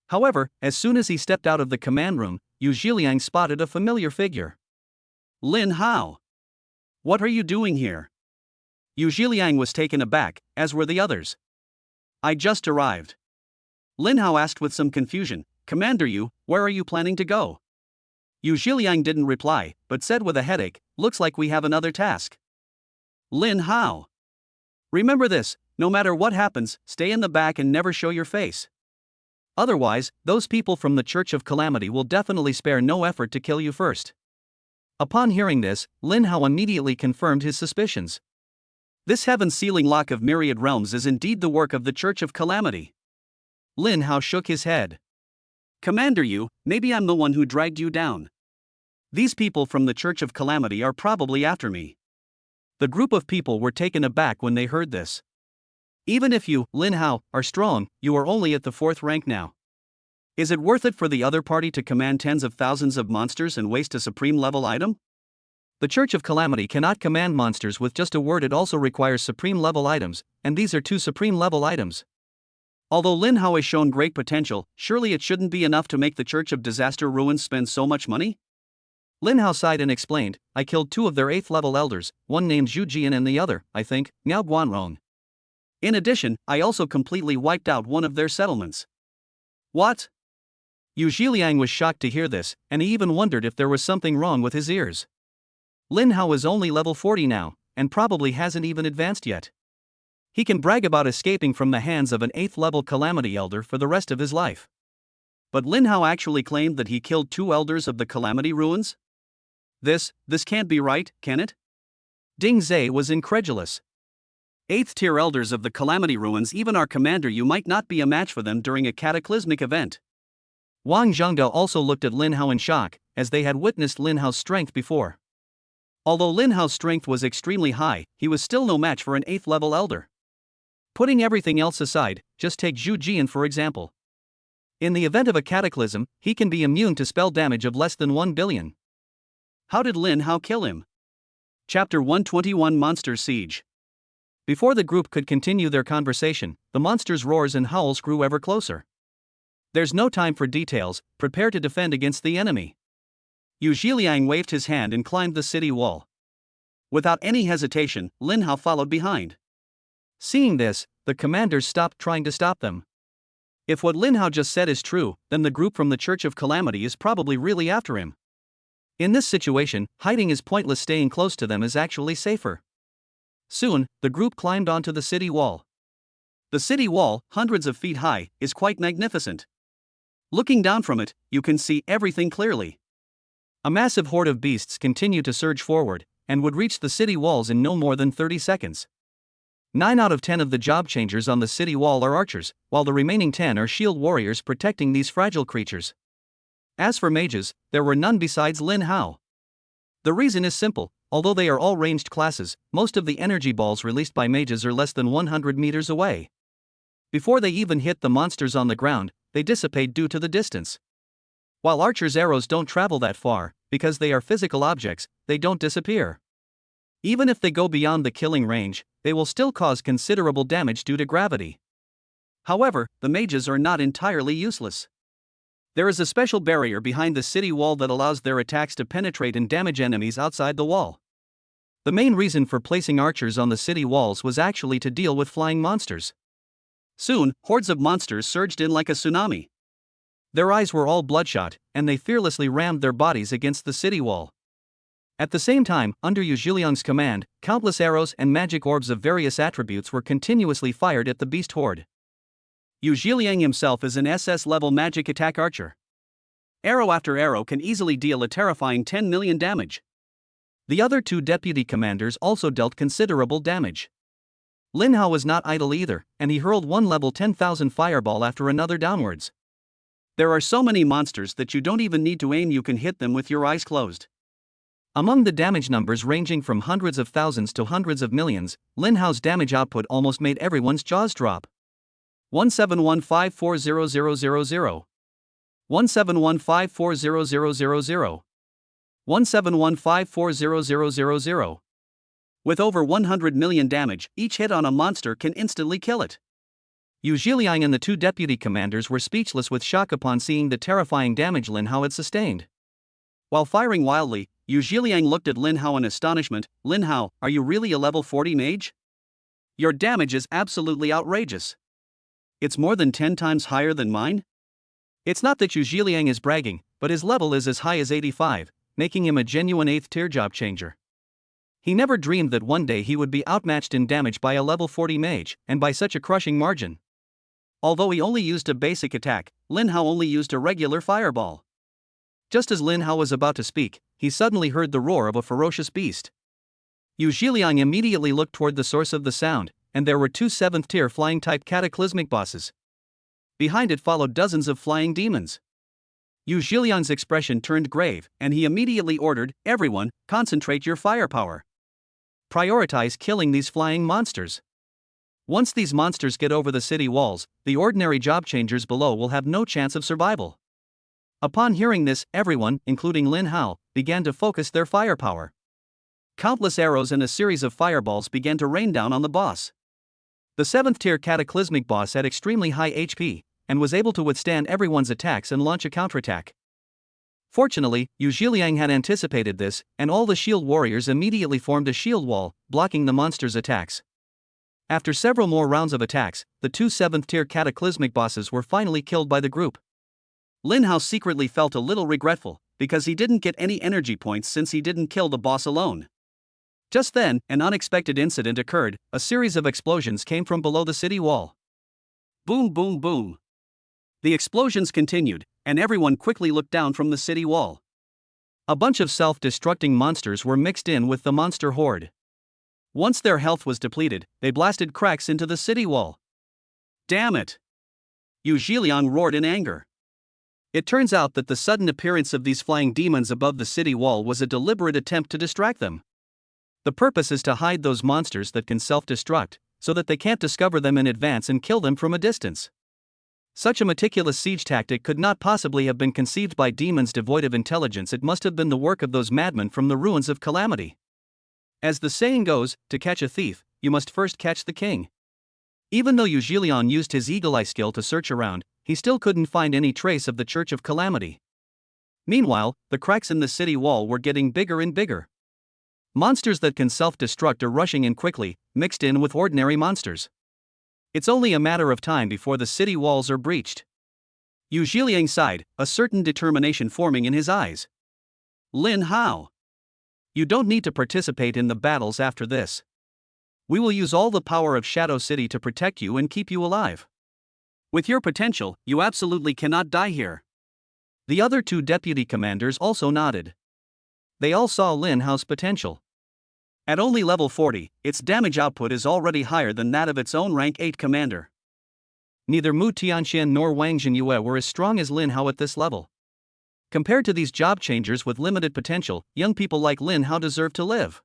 However, as soon as he stepped out of the command room, Yu Zhiliang spotted a familiar figure. "Lin Hao. What are you doing here?" Yu Zhiliang was taken aback, as were the others. "I just arrived." Lin Hao asked with some confusion, "Commander Yu, where are you planning to go?" Yu Zhiliang didn't reply, but said with a headache, "Looks like we have another task." "Lin Hao. Remember this, no matter what happens, stay in the back and never show your face. Otherwise, those people from the Church of Calamity will definitely spare no effort to kill you first." Upon hearing this, Lin Hao immediately confirmed his suspicions. This heaven sealing lock of Myriad Realms is indeed the work of the Church of Calamity. Lin Hao shook his head. "Commander Yu, maybe I'm the one who dragged you down. These people from the Church of Calamity are probably after me." The group of people were taken aback when they heard this. "Even if you, Lin Hao, are strong, you are only at the 4th rank now. Is it worth it for the other party to command tens of thousands of monsters and waste a supreme level item?" The Church of Calamity cannot command monsters with just a word, it also requires supreme level items, and these are 2 supreme level items. Although Lin Hao has shown great potential, surely it shouldn't be enough to make the Church of Disaster Ruins spend so much money? Lin Hao sighed and explained, "I killed 2 of their 8th level elders, one named Zhu Jian and the other, I think, Miao Guanrong. In addition, I also completely wiped out one of their settlements." "What?" Yu Zhiliang was shocked to hear this, and he even wondered if there was something wrong with his ears. Lin Hao is only level 40 now, and probably hasn't even advanced yet. He can brag about escaping from the hands of an 8th level Calamity Elder for the rest of his life. But Lin Hao actually claimed that he killed 2 elders of the Calamity Ruins? This can't be right, can it? Ding Zai was incredulous. 8th tier elders of the Calamity Ruins, even our commander Yu might not be a match for them during a cataclysmic event. Wang Zhengda also looked at Lin Hao in shock, as they had witnessed Lin Hao's strength before. Although Lin Hao's strength was extremely high, he was still no match for an 8th level elder. Putting everything else aside, just take Zhu Jian for example. In the event of a cataclysm, he can be immune to spell damage of less than 1 billion. How did Lin Hao kill him? Chapter 121 Monster Siege. Before the group could continue their conversation, the monsters' roars and howls grew ever closer. "There's no time for details, prepare to defend against the enemy." Yu Zhiliang waved his hand and climbed the city wall. Without any hesitation, Lin Hao followed behind. Seeing this, the commanders stopped trying to stop them. If what Lin Hao just said is true, then the group from the Church of Calamity is probably really after him. In this situation, hiding is pointless, staying close to them is actually safer. Soon, the group climbed onto the city wall. The city wall, hundreds of feet high, is quite magnificent. Looking down from it, you can see everything clearly. A massive horde of beasts continued to surge forward, and would reach the city walls in no more than 30 seconds. 9 out of 10 of the job changers on the city wall are archers, while the remaining 10 are shield warriors protecting these fragile creatures. As for mages, there were none besides Lin Hao. The reason is simple, although they are all ranged classes, most of the energy balls released by mages are less than 100 meters away. Before they even hit the monsters on the ground, they dissipate due to the distance. While archers' arrows don't travel that far, because they are physical objects, they don't disappear. Even if they go beyond the killing range, they will still cause considerable damage due to gravity. However, the mages are not entirely useless. There is a special barrier behind the city wall that allows their attacks to penetrate and damage enemies outside the wall. The main reason for placing archers on the city walls was actually to deal with flying monsters. Soon, hordes of monsters surged in like a tsunami. Their eyes were all bloodshot, and they fearlessly rammed their bodies against the city wall. At the same time, under Yu Zhiliang's command, countless arrows and magic orbs of various attributes were continuously fired at the beast horde. Yu Zhiliang himself is an SS-level magic attack archer. Arrow after arrow can easily deal a terrifying 10 million damage. The other two deputy commanders also dealt considerable damage. Lin Hao was not idle either, and he hurled one level 10,000 fireball after another downwards. There are so many monsters that you don't even need to aim, you can hit them with your eyes closed. Among the damage numbers ranging from hundreds of thousands to hundreds of millions, Lin Hao's damage output almost made everyone's jaws drop. 17154000 17154000 17154000. With over 100 million damage, each hit on a monster can instantly kill it. Yu Zhiliang and the two deputy commanders were speechless with shock upon seeing the terrifying damage Lin Hao had sustained. While firing wildly, Yu Zhiliang looked at Lin Hao in astonishment. "Lin Hao, are you really a level 40 mage? Your damage is absolutely outrageous. It's more than 10 times higher than mine?" It's not that Yu Zhiliang is bragging, but his level is as high as 85, making him a genuine 8th tier job changer. He never dreamed that one day he would be outmatched in damage by a level 40 mage, and by such a crushing margin. Although he only used a basic attack, Lin Hao only used a regular fireball. Just as Lin Hao was about to speak, he suddenly heard the roar of a ferocious beast. Yu Zhiliang immediately looked toward the source of the sound, and there were two 7th tier flying type cataclysmic bosses. Behind it followed dozens of flying demons. Yu Zhiliang's expression turned grave, and he immediately ordered, "Everyone, concentrate your firepower. Prioritize killing these flying monsters. Once these monsters get over the city walls, the ordinary job changers below will have no chance of survival." Upon hearing this, everyone, including Lin Hao, began to focus their firepower. Countless arrows and a series of fireballs began to rain down on the boss. The 7th tier cataclysmic boss had extremely high HP, and was able to withstand everyone's attacks and launch a counterattack. Fortunately, Yu Zhiliang had anticipated this, and all the shield warriors immediately formed a shield wall, blocking the monster's attacks. After several more rounds of attacks, the two 7th tier cataclysmic bosses were finally killed by the group. Lin Hao secretly felt a little regretful, because he didn't get any energy points since he didn't kill the boss alone. Just then, an unexpected incident occurred. A series of explosions came from below the city wall. Boom, boom, boom. The explosions continued, and everyone quickly looked down from the city wall. A bunch of self-destructing monsters were mixed in with the monster horde. Once their health was depleted, they blasted cracks into the city wall. "Damn it!" Yu Zhiliang roared in anger. It turns out that the sudden appearance of these flying demons above the city wall was a deliberate attempt to distract them. The purpose is to hide those monsters that can self-destruct, so that they can't discover them in advance and kill them from a distance. Such a meticulous siege tactic could not possibly have been conceived by demons devoid of intelligence. It must have been the work of those madmen from the ruins of Calamity. As the saying goes, to catch a thief, you must first catch the king. Even though Yu Zhiliang used his eagle-eye skill to search around, he still couldn't find any trace of the Church of Calamity. Meanwhile, the cracks in the city wall were getting bigger and bigger. Monsters that can self-destruct are rushing in quickly, mixed in with ordinary monsters. It's only a matter of time before the city walls are breached. Yu Zhiliang sighed, a certain determination forming in his eyes. "Lin Hao, you don't need to participate in the battles after this. We will use all the power of Shadow City to protect you and keep you alive. With your potential, you absolutely cannot die here." The other two deputy commanders also nodded. They all saw Lin Hao's potential. At only level 40, its damage output is already higher than that of its own rank 8 commander. Neither Mu Tianxian nor Wang Zhenyue were as strong as Lin Hao at this level. Compared to these job changers with limited potential, young people like Lin Hao deserve to live.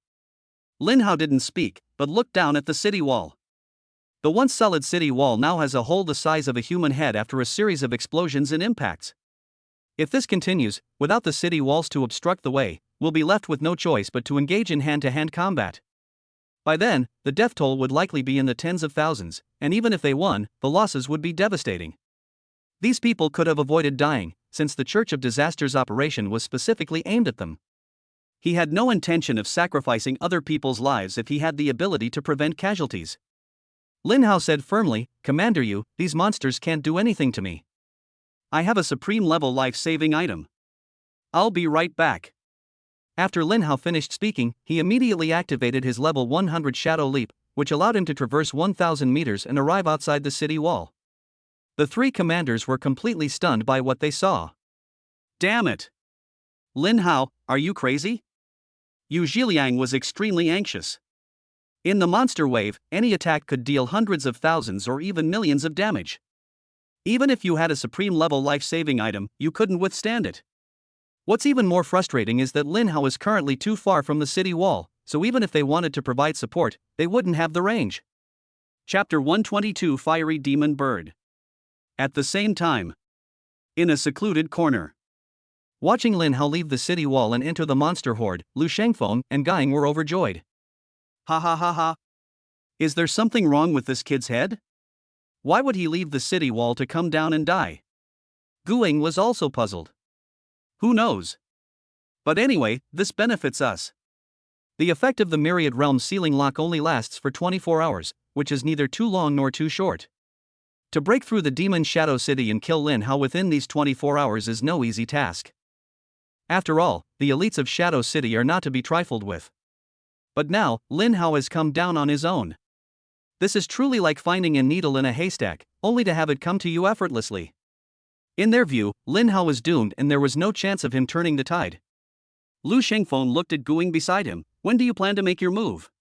Lin Hao didn't speak, but looked down at the city wall. The once solid city wall now has a hole the size of a human head after a series of explosions and impacts. If this continues, without the city walls to obstruct the way, we'll be left with no choice but to engage in hand-to-hand combat. By then, the death toll would likely be in the tens of thousands, and even if they won, the losses would be devastating. These people could have avoided dying, since the Church of Disasters operation was specifically aimed at them. He had no intention of sacrificing other people's lives if he had the ability to prevent casualties. Lin Hao said firmly, "Commander Yu, these monsters can't do anything to me. I have a supreme level life-saving item. I'll be right back." After Lin Hao finished speaking, he immediately activated his level 100 Shadow Leap, which allowed him to traverse 1,000 meters and arrive outside the city wall. The three commanders were completely stunned by what they saw. "Damn it! Lin Hao, are you crazy?" Yu Zhiliang was extremely anxious. In the monster wave, any attack could deal hundreds of thousands or even millions of damage. Even if you had a supreme level life-saving item, you couldn't withstand it. What's even more frustrating is that Lin Hao is currently too far from the city wall, so even if they wanted to provide support, they wouldn't have the range. Chapter 122 Fiery Demon Bird. At the same time, in a secluded corner. Watching Lin Hao leave the city wall and enter the monster horde, Lu Shengfeng and Guiying were overjoyed. Ha ha ha ha. Is there something wrong with this kid's head? Why would he leave the city wall to come down and die? Guiying was also puzzled. Who knows? But anyway, this benefits us. The effect of the Myriad Realm Sealing Lock only lasts for 24 hours, which is neither too long nor too short. To break through the Demon Shadow City and kill Lin Hao within these 24 hours is no easy task. After all, the elites of Shadow City are not to be trifled with. But now, Lin Hao has come down on his own. This is truly like finding a needle in a haystack, only to have it come to you effortlessly. In their view, Lin Hao was doomed and there was no chance of him turning the tide. Lu Shengfeng looked at Guiying beside him. "When do you plan to make your move?"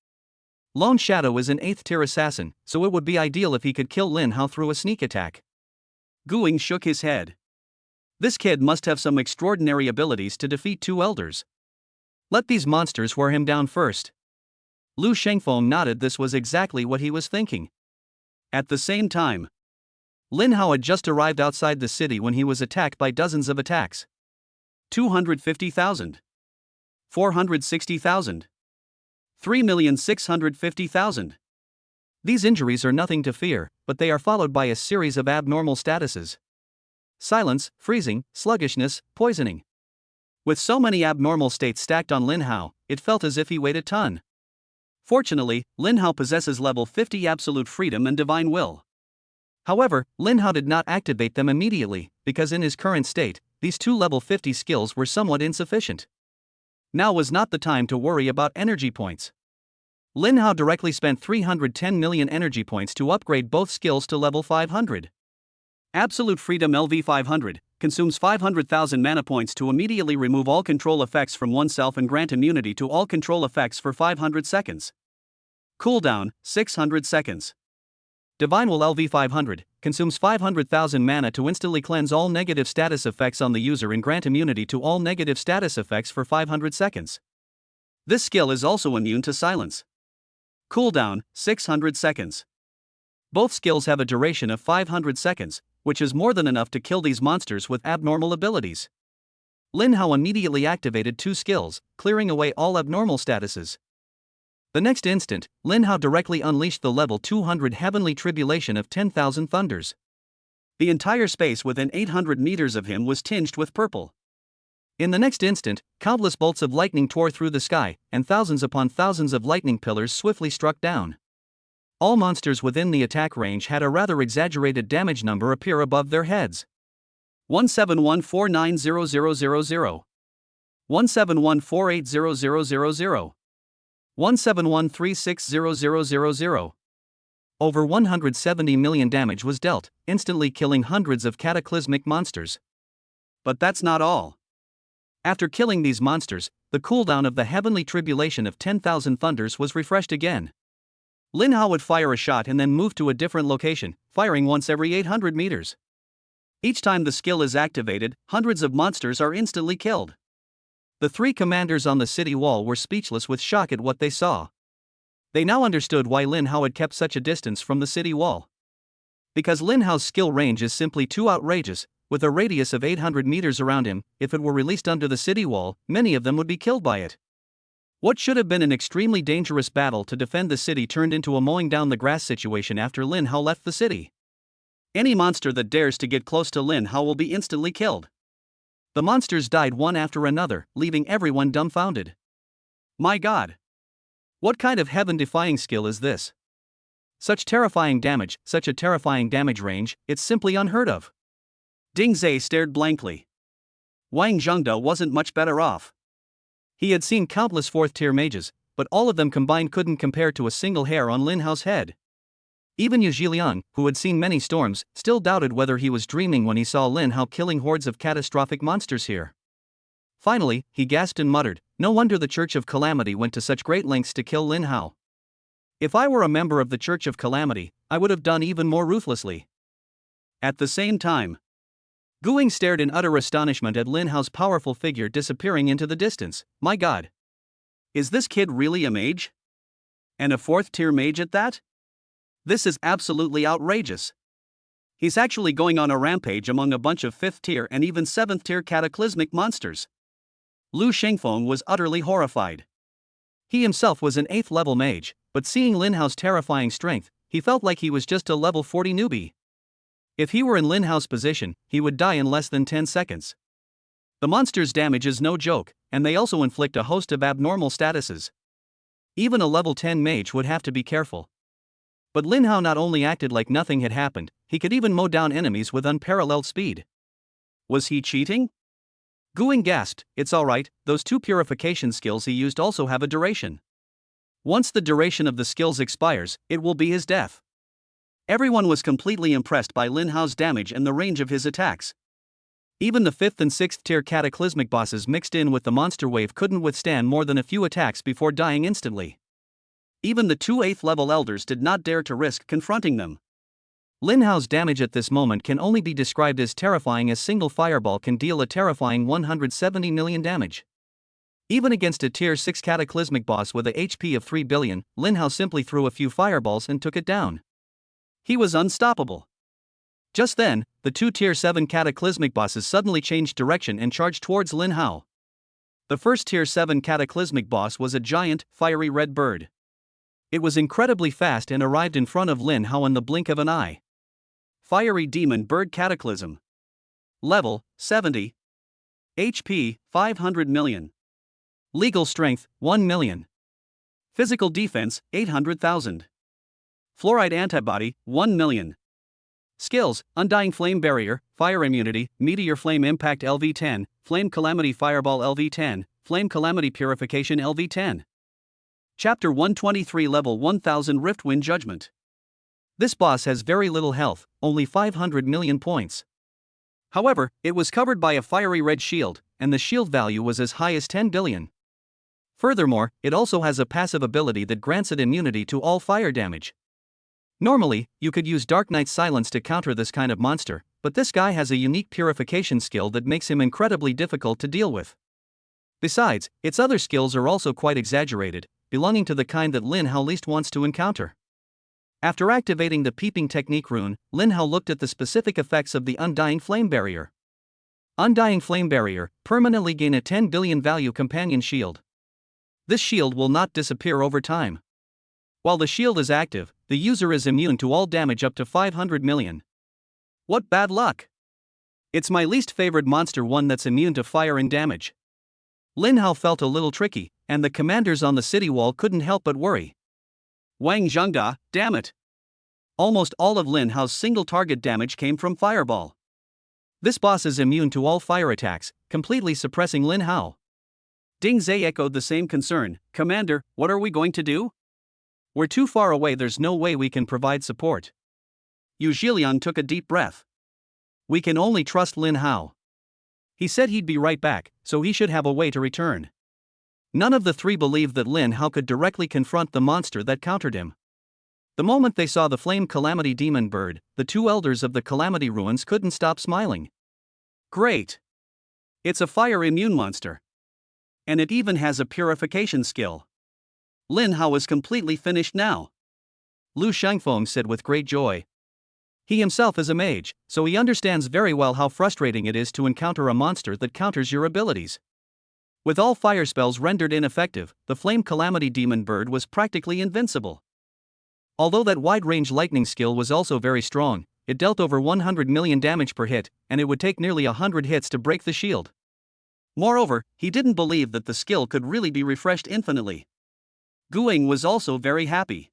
Lone Shadow is an 8th tier assassin, so it would be ideal if he could kill Lin Hao through a sneak attack. Guiying shook his head. This kid must have some extraordinary abilities to defeat two elders. Let these monsters wear him down first. Lu Shengfeng nodded. This was exactly what he was thinking. At the same time, Lin Hao had just arrived outside the city when he was attacked by dozens of attacks. 250,000. 460,000. 3,650,000. These injuries are nothing to fear, but they are followed by a series of abnormal statuses. Silence, freezing, sluggishness, poisoning. With so many abnormal states stacked on Lin Hao, it felt as if he weighed a ton. Fortunately, Lin Hao possesses level 50 absolute freedom and divine will. However, Lin Hao did not activate them immediately, because in his current state, these two level 50 skills were somewhat insufficient. Now was not the time to worry about energy points. Lin Hao directly spent 310 million energy points to upgrade both skills to level 500. Absolute Freedom LV 500 consumes 500,000 mana points to immediately remove all control effects from oneself and grant immunity to all control effects for 500 seconds. Cooldown, 600 seconds. Divine Will LV 500 consumes 500,000 mana to instantly cleanse all negative status effects on the user and grant immunity to all negative status effects for 500 seconds. This skill is also immune to silence. Cooldown, 600 seconds. Both skills have a duration of 500 seconds, which is more than enough to kill these monsters with abnormal abilities. Lin Hao immediately activated two skills, clearing away all abnormal statuses. The next instant, Lin Hao directly unleashed the level 200 Heavenly Tribulation of 10,000 Thunders. The entire space within 800 meters of him was tinged with purple. In the next instant, countless bolts of lightning tore through the sky, and thousands upon thousands of lightning pillars swiftly struck down. All monsters within the attack range had a rather exaggerated damage number appear above their heads. 171490000. 171480000. 171360000. Over 170 million damage was dealt, instantly killing hundreds of cataclysmic monsters. But that's not all. After killing these monsters, the cooldown of the Heavenly Tribulation of 10,000 Thunders was refreshed again. Lin Hao would fire a shot and then move to a different location, firing once every 800 meters. Each time the skill is activated, hundreds of monsters are instantly killed. The three commanders on the city wall were speechless with shock at what they saw. They now understood why Lin Hao had kept such a distance from the city wall. Because Lin Hao's skill range is simply too outrageous, with a radius of 800 meters around him. If it were released under the city wall, many of them would be killed by it. What should have been an extremely dangerous battle to defend the city turned into a mowing down the grass situation after Lin Hao left the city. Any monster that dares to get close to Lin Hao will be instantly killed. The monsters died one after another, leaving everyone dumbfounded. My God! What kind of heaven-defying skill is this? Such terrifying damage, such a terrifying damage range, it's simply unheard of. Ding Zai stared blankly. Wang Zhengde wasn't much better off. He had seen countless 4th-tier mages, but all of them combined couldn't compare to a single hair on Lin Hao's head. Even Yu Zhiliang, who had seen many storms, still doubted whether he was dreaming when he saw Lin Hao killing hordes of catastrophic monsters here. Finally, he gasped and muttered, "No wonder the Church of Calamity went to such great lengths to kill Lin Hao. If I were a member of the Church of Calamity, I would have done even more ruthlessly." At the same time, Guing stared in utter astonishment at Lin Hao's powerful figure disappearing into the distance. My God! Is this kid really a mage? And a 4th-tier mage at that? This is absolutely outrageous. He's actually going on a rampage among a bunch of 5th-tier and even 7th-tier cataclysmic monsters. Lu Shengfeng was utterly horrified. He himself was an 8th-level mage, but seeing Lin Hao's terrifying strength, he felt like he was just a level 40 newbie. If he were in Lin Hao's position, he would die in less than 10 seconds. The monster's damage is no joke, and they also inflict a host of abnormal statuses. Even a level 10 mage would have to be careful. But Lin Hao not only acted like nothing had happened, he could even mow down enemies with unparalleled speed. Was he cheating? Guing gasped. It's alright, those 2 purification skills he used also have a duration. Once the duration of the skills expires, it will be his death. Everyone was completely impressed by Lin Hao's damage and the range of his attacks. Even the 5th and 6th tier cataclysmic bosses mixed in with the monster wave couldn't withstand more than a few attacks before dying instantly. Even the 2 8th level elders did not dare to risk confronting them. Lin Hao's damage at this moment can only be described as terrifying, as single fireball can deal a terrifying 170 million damage. Even against a tier 6 cataclysmic boss with a HP of 3 billion, Lin Hao simply threw a few fireballs and took it down. He was unstoppable. Just then, the 2 tier 7 cataclysmic bosses suddenly changed direction and charged towards Lin Hao. The first tier 7 cataclysmic boss was a giant, fiery red bird. It was incredibly fast and arrived in front of Lin Hao in the blink of an eye. Fiery Demon Bird Cataclysm. Level, 70. HP, 500 million. Legal Strength, 1 million. Physical Defense, 800,000. Fluoride Antibody, 1 million. Skills, Undying Flame Barrier, Fire Immunity, Meteor Flame Impact LV10, Flame Calamity Fireball LV10, Flame Calamity Purification LV10. Chapter 123 Level 1000 Riftwind Judgment. This boss has very little health, only 500 million points. However, it was covered by a fiery red shield, and the shield value was as high as 10 billion. Furthermore, it also has a passive ability that grants it immunity to all fire damage. Normally, you could use Dark Knight's Silence to counter this kind of monster, but this guy has a unique purification skill that makes him incredibly difficult to deal with. Besides, its other skills are also quite exaggerated, belonging to the kind that Lin Hao least wants to encounter. After activating the Peeping Technique rune, Lin Hao looked at the specific effects of the Undying Flame Barrier. Undying Flame Barrier, permanently gain a 10 billion value companion shield. This shield will not disappear over time. While the shield is active, the user is immune to all damage up to 500 million. What bad luck! It's my least favorite monster, one that's immune to fire and damage. Lin Hao felt a little tricky, and the commanders on the city wall couldn't help but worry. Wang Zhengde, damn it! Almost all of Lin Hao's single target damage came from Fireball. This boss is immune to all fire attacks, completely suppressing Lin Hao. Ding Zai echoed the same concern. Commander, what are we going to do? We're too far away, there's no way we can provide support. Yu Zhiliang took a deep breath. We can only trust Lin Hao. He said he'd be right back, so he should have a way to return. None of the three believed that Lin Hao could directly confront the monster that countered him. The moment they saw the Flame Calamity Demon Bird, the 2 elders of the Calamity Ruins couldn't stop smiling. Great! It's a fire immune monster. And it even has a purification skill. Lin Hao is completely finished now. Lu Shengfeng said with great joy. He himself is a mage, so he understands very well how frustrating it is to encounter a monster that counters your abilities. With all fire spells rendered ineffective, the Flame Calamity Demon Bird was practically invincible. Although that wide-range lightning skill was also very strong, it dealt over 100 million damage per hit, and it would take nearly 100 hits to break the shield. Moreover, he didn't believe that the skill could really be refreshed infinitely. Guing was also very happy.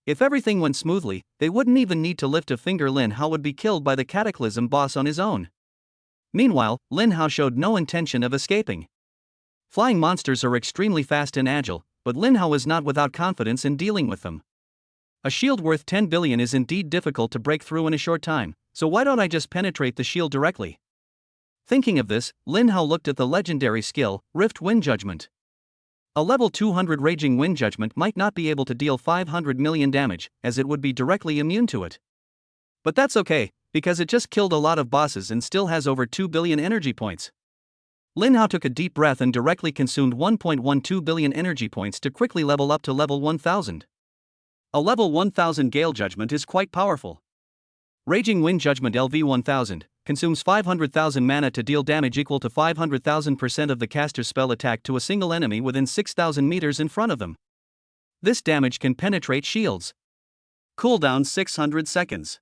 If everything went smoothly, they wouldn't even need to lift a finger. Lin Hao would be killed by the Cataclysm boss on his own. Meanwhile, Lin Hao showed no intention of escaping. Flying monsters are extremely fast and agile, but Lin Hao is not without confidence in dealing with them. A shield worth 10 billion is indeed difficult to break through in a short time, so why don't I just penetrate the shield directly? Thinking of this, Lin Hao looked at the legendary skill, Rift Wind Judgment. A level 200 Raging Wind Judgment might not be able to deal 500 million damage, as it would be directly immune to it. But that's okay, because it just killed a lot of bosses and still has over 2 billion energy points. Lin Hao took a deep breath and directly consumed 1.12 billion energy points to quickly level up to level 1000. A level 1000 Gale Judgment is quite powerful. Raging Wind Judgment LV 1000 consumes 500,000 mana to deal damage equal to 500,000% of the caster's spell attack to a single enemy within 6,000 meters in front of them. This damage can penetrate shields. Cooldown 600 seconds.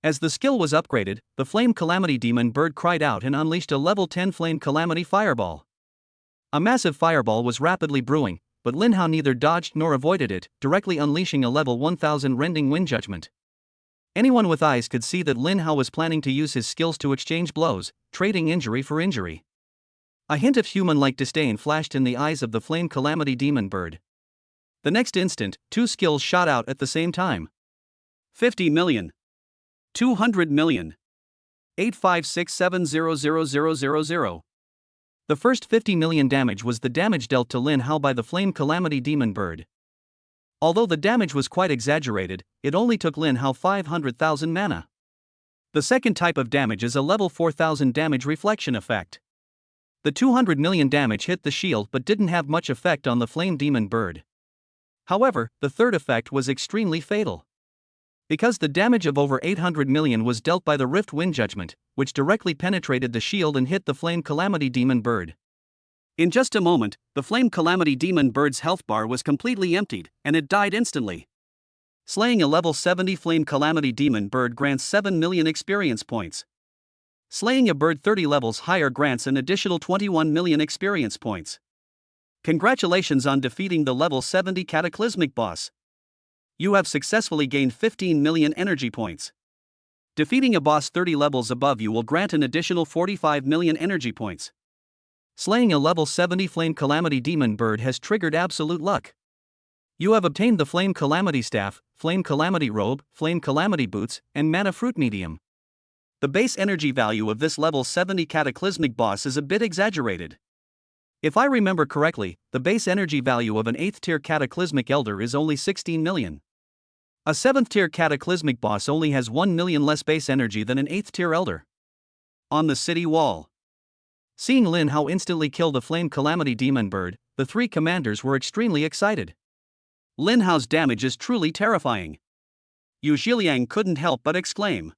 As the skill was upgraded, the Flame Calamity Demon Bird cried out and unleashed a level 10 Flame Calamity Fireball. A massive fireball was rapidly brewing, but Lin Hao neither dodged nor avoided it, directly unleashing a level 1000 Rending Wind Judgment. Anyone with eyes could see that Lin Hao was planning to use his skills to exchange blows, trading injury for injury. A hint of human-like disdain flashed in the eyes of the Flame Calamity Demon Bird. The next instant, two skills shot out at the same time. 50 million. 200 million. 856700000. The first 50 million damage was the damage dealt to Lin Hao by the Flame Calamity Demon Bird. Although the damage was quite exaggerated, it only took Lin Hao 500,000 mana. The second type of damage is a level 4000 damage reflection effect. The 200 million damage hit the shield but didn't have much effect on the Flame Demon Bird. However, the third effect was extremely fatal. Because the damage of over 800 million was dealt by the Rift Wind Judgment, which directly penetrated the shield and hit the Flame Calamity Demon Bird. In just a moment, the Flame Calamity Demon Bird's health bar was completely emptied, and it died instantly. Slaying a level 70 Flame Calamity Demon Bird grants 7 million experience points. Slaying a bird 30 levels higher grants an additional 21 million experience points. Congratulations on defeating the level 70 Cataclysmic boss. You have successfully gained 15 million energy points. Defeating a boss 30 levels above you will grant an additional 45 million energy points. Slaying a level 70 Flame Calamity Demon Bird has triggered absolute luck. You have obtained the Flame Calamity Staff, Flame Calamity Robe, Flame Calamity Boots, and Mana Fruit Medium. The base energy value of this level 70 Cataclysmic boss is a bit exaggerated. If I remember correctly, the base energy value of an 8th tier Cataclysmic Elder is only 16 million. A 7th tier Cataclysmic boss only has 1 million less base energy than an 8th tier Elder. On the city wall. Seeing Lin Hao instantly kill the Flame Calamity Demon Bird, the three commanders were extremely excited. Lin Hao's damage is truly terrifying. Yu Zhiliang couldn't help but exclaim.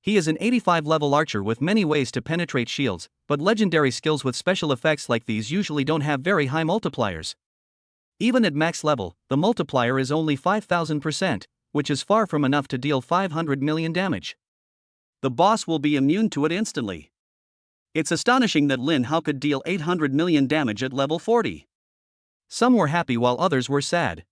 He is an 85 level archer with many ways to penetrate shields, but legendary skills with special effects like these usually don't have very high multipliers. Even at max level, the multiplier is only 5000%, which is far from enough to deal 500 million damage. The boss will be immune to it instantly. It's astonishing that Lin Hao could deal 800 million damage at level 40. Some were happy while others were sad.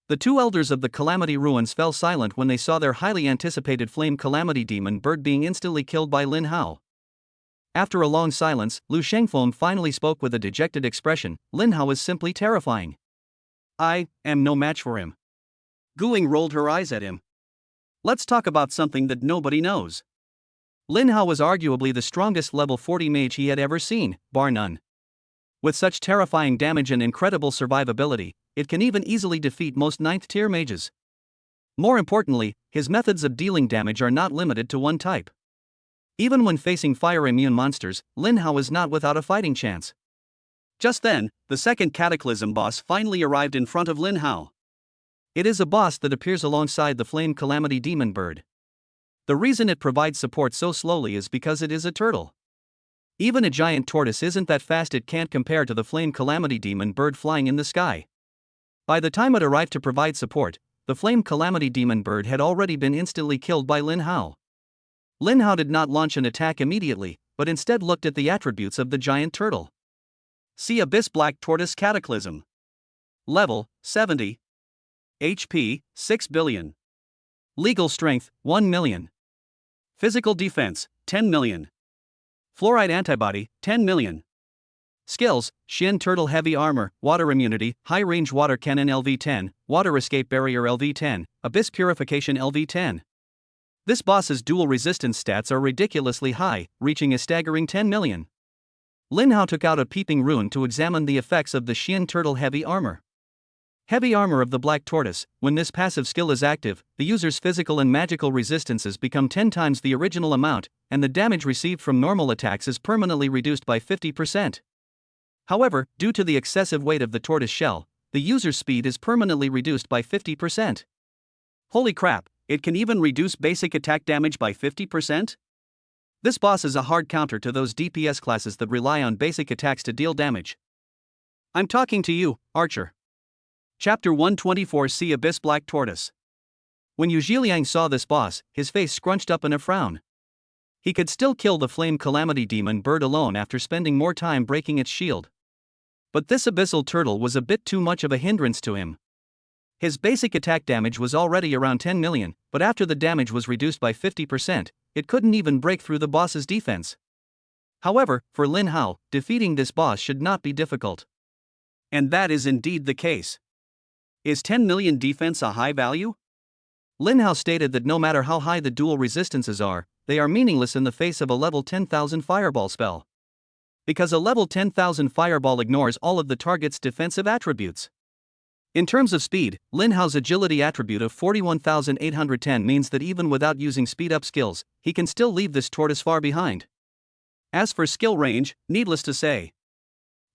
The two elders of the Calamity Ruins fell silent when they saw their highly anticipated Flame Calamity Demon Bird being instantly killed by Lin Hao. After a long silence, Lu Shengfeng finally spoke with a dejected expression. Lin Hao is simply terrifying. I am no match for him. Guing rolled her eyes at him. Let's talk about something that nobody knows. Lin Hao was arguably the strongest level 40 mage he had ever seen, bar none. With such terrifying damage and incredible survivability, it can even easily defeat most 9th tier mages. More importantly, his methods of dealing damage are not limited to one type. Even when facing fire-immune monsters, Lin Hao is not without a fighting chance. Just then, the second Cataclysm boss finally arrived in front of Lin Hao. It is a boss that appears alongside the Flame Calamity Demon Bird. The reason it provides support so slowly is because it is a turtle. Even a giant tortoise isn't that fast, it can't compare to the Flame Calamity Demon Bird flying in the sky. By the time it arrived to provide support, the Flame Calamity Demon Bird had already been instantly killed by Lin Hao. Lin Hao did not launch an attack immediately, but instead looked at the attributes of the giant turtle. See Abyss Black Tortoise Cataclysm. Level 70. HP 6 billion. Legal Strength 1 million. Physical Defense 10 million. Fluoride Antibody 10 million. Skills: Shin Turtle Heavy Armor, Water Immunity, High Range Water Cannon LV10, Water Escape Barrier LV10, Abyss Purification LV10. This boss's dual resistance stats are ridiculously high, reaching a staggering 10 million. Lin Hao took out a peeping rune to examine the effects of the Shin Turtle Heavy Armor. Heavy Armor of the Black Tortoise. When this passive skill is active, the user's physical and magical resistances become 10 times the original amount, and the damage received from normal attacks is permanently reduced by 50%. However, due to the excessive weight of the tortoise shell, the user's speed is permanently reduced by 50%. Holy crap, it can even reduce basic attack damage by 50%? This boss is a hard counter to those DPS classes that rely on basic attacks to deal damage. I'm talking to you, Archer. Chapter 124. See Abyss Black Tortoise. When Yu Zhiliang saw this boss, his face scrunched up in a frown. He could still kill the Flame Calamity Demon Bird alone after spending more time breaking its shield. But this abyssal turtle was a bit too much of a hindrance to him. His basic attack damage was already around 10 million, but after the damage was reduced by 50%, it couldn't even break through the boss's defense. However, for Lin Hao, defeating this boss should not be difficult. And that is indeed the case. Is 10 million defense a high value? Lin Hao stated that no matter how high the dual resistances are, they are meaningless in the face of a level 10,000 fireball spell. Because a level 10,000 fireball ignores all of the target's defensive attributes. In terms of speed, Lin Hao's agility attribute of 41,810 means that even without using speed-up skills, he can still leave this tortoise far behind. As for skill range, needless to say.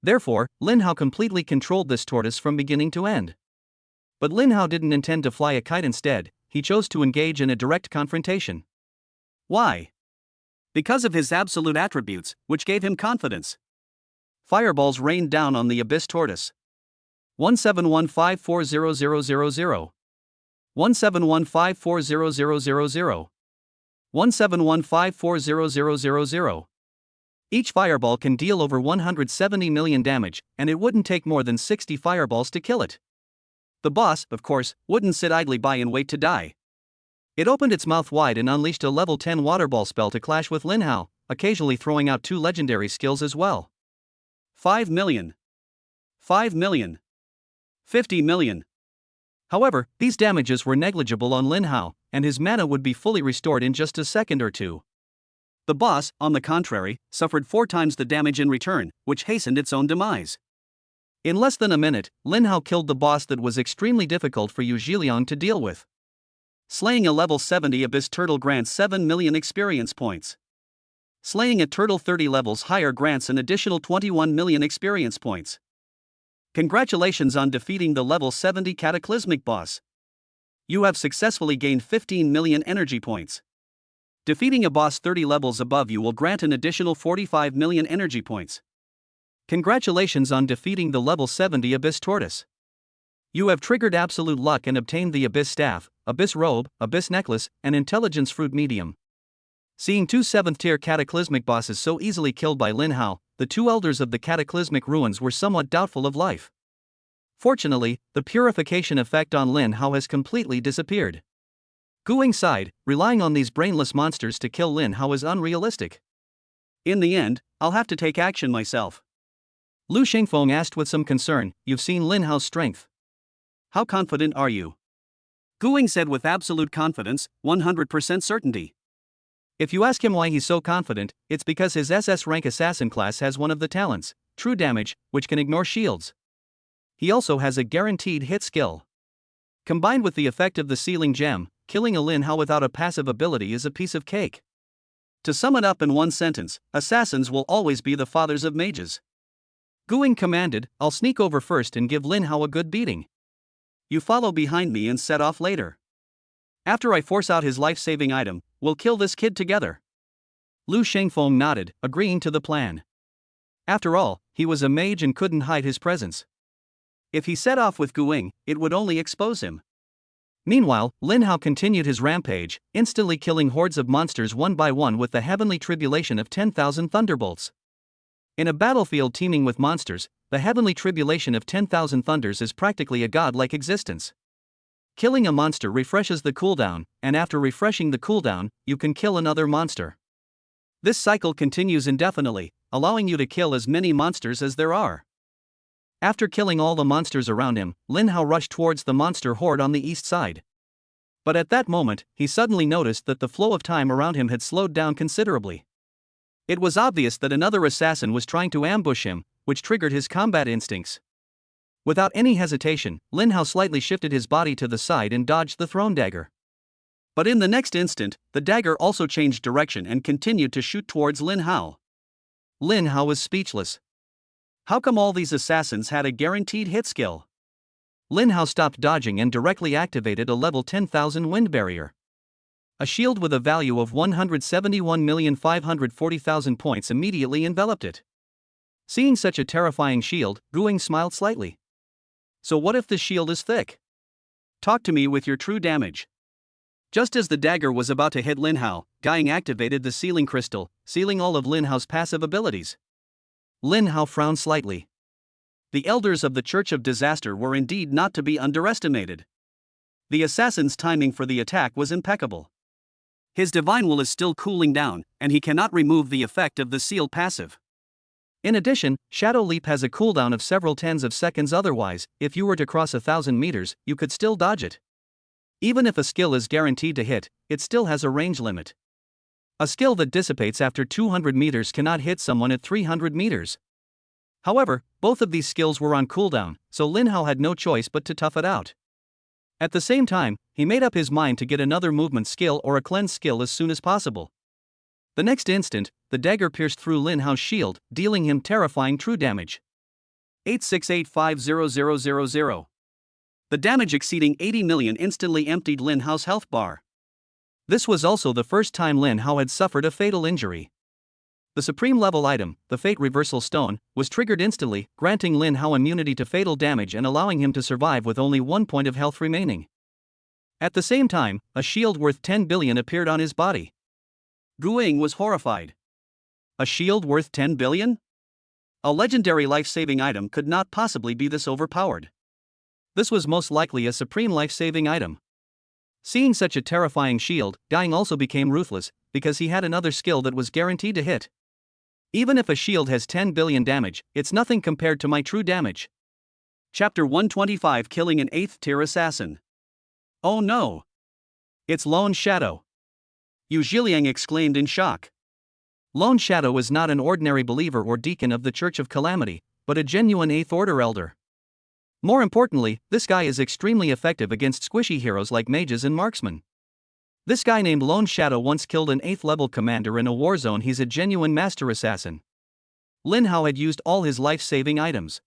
Therefore, Lin Hao completely controlled this tortoise from beginning to end. But Lin Hao didn't intend to fly a kite instead, he chose to engage in a direct confrontation. Why? Because of his absolute attributes, which gave him confidence. Fireballs rained down on the Abyss Tortoise. 171540000. 171540000. 171540000. Each fireball can deal over 170 million damage, and it wouldn't take more than 60 fireballs to kill it. The boss, of course, wouldn't sit idly by and wait to die. It opened its mouth wide and unleashed a level 10 waterball spell to clash with Lin Hao, occasionally throwing out 2 legendary skills as well. 5 million. 5 million. 50 million. However, these damages were negligible on Lin Hao, and his mana would be fully restored in just a second or two. The boss, on the contrary, suffered 4 times the damage in return, which hastened its own demise. In less than a minute, Lin Hao killed the boss that was extremely difficult for Yu Zhiliang to deal with. Slaying a level 70 Abyss Turtle grants 7 million experience points. Slaying a turtle 30 levels higher grants an additional 21 million experience points. Congratulations on defeating the level 70 Cataclysmic boss. You have successfully gained 15 million energy points. Defeating a boss 30 levels above you will grant an additional 45 million energy points. Congratulations on defeating the level 70 Abyss Tortoise. You have triggered absolute luck and obtained the Abyss Staff, Abyss Robe, Abyss Necklace, and Intelligence Fruit Medium. Seeing 2 7th-tier Cataclysmic bosses so easily killed by Lin Hao, the 2 elders of the Cataclysmic Ruins were somewhat doubtful of life. Fortunately, the purification effect on Lin Hao has completely disappeared. Guing sighed, relying on these brainless monsters to kill Lin Hao is unrealistic. In the end, I'll have to take action myself. Lu Shengfeng asked with some concern, "You've seen Lin Hao's strength. How confident are you?" Guing said with absolute confidence, 100% certainty. If you ask him why he's so confident, it's because his SS rank assassin class has one of the talents, True Damage, which can ignore shields. He also has a guaranteed hit skill. Combined with the effect of the Sealing Gem, killing a Lin Hao without a passive ability is a piece of cake. To sum it up in one sentence, assassins will always be the fathers of mages. Guing commanded, "I'll sneak over first and give Lin Hao a good beating. You follow behind me and set off later. After I force out his life-saving item, we'll kill this kid together." Lu Shengfeng nodded, agreeing to the plan. After all, he was a mage and couldn't hide his presence. If he set off with Guing, it would only expose him. Meanwhile, Lin Hao continued his rampage, instantly killing hordes of monsters one by one with the heavenly tribulation of 10,000 thunderbolts. In a battlefield teeming with monsters, the heavenly tribulation of 10,000 thunders is practically a godlike existence. Killing a monster refreshes the cooldown, and after refreshing the cooldown, you can kill another monster. This cycle continues indefinitely, allowing you to kill as many monsters as there are. After killing all the monsters around him, Lin Hao rushed towards the monster horde on the east side. But at that moment, he suddenly noticed that the flow of time around him had slowed down considerably. It was obvious that another assassin was trying to ambush him, which triggered his combat instincts. Without any hesitation, Lin Hao slightly shifted his body to the side and dodged the thrown dagger. But in the next instant, the dagger also changed direction and continued to shoot towards Lin Hao. Lin Hao was speechless. How come all these assassins had a guaranteed hit skill? Lin Hao stopped dodging and directly activated a level 10,000 wind barrier. A shield with a value of 171,540,000 points immediately enveloped it. Seeing such a terrifying shield, Guing smiled slightly. "So what if the shield is thick? Talk to me with your true damage." Just as the dagger was about to hit Lin Hao, Guing activated the sealing crystal, sealing all of Lin Hao's passive abilities. Lin Hao frowned slightly. The elders of the Church of Disaster were indeed not to be underestimated. The assassin's timing for the attack was impeccable. His divine will is still cooling down, and he cannot remove the effect of the sealed passive. In addition, Shadow Leap has a cooldown of several tens of seconds. Otherwise, if you were to cross 1,000 meters, you could still dodge it. Even if a skill is guaranteed to hit, it still has a range limit. A skill that dissipates after 200 meters cannot hit someone at 300 meters. However, both of these skills were on cooldown, so Lin Hao had no choice but to tough it out. At the same time, he made up his mind to get another movement skill or a cleanse skill as soon as possible. The next instant, the dagger pierced through Lin Hao's shield, dealing him terrifying true damage. 8685000. The damage exceeding 80 million instantly emptied Lin Hao's health bar. This was also the first time Lin Hao had suffered a fatal injury. The supreme level item, the Fate Reversal Stone, was triggered instantly, granting Lin Hao immunity to fatal damage and allowing him to survive with only 1 point of health remaining. At the same time, a shield worth 10 billion appeared on his body. Guing was horrified. A shield worth 10 billion? A legendary life-saving item could not possibly be this overpowered. This was most likely a supreme life-saving item. Seeing such a terrifying shield, Guing also became ruthless, because he had another skill that was guaranteed to hit. Even if a shield has 10 billion damage, it's nothing compared to my true damage. Chapter 125, Killing an 8th tier assassin. Oh no! It's Lone Shadow! Yu Zhiliang exclaimed in shock. Lone Shadow is not an ordinary believer or deacon of the Church of Calamity, but a genuine 8th Order elder. More importantly, this guy is extremely effective against squishy heroes like mages and marksmen. This guy named Lone Shadow once killed an 8th level commander in a war zone. He's a genuine master assassin. Lin Hao had used all his life-saving items.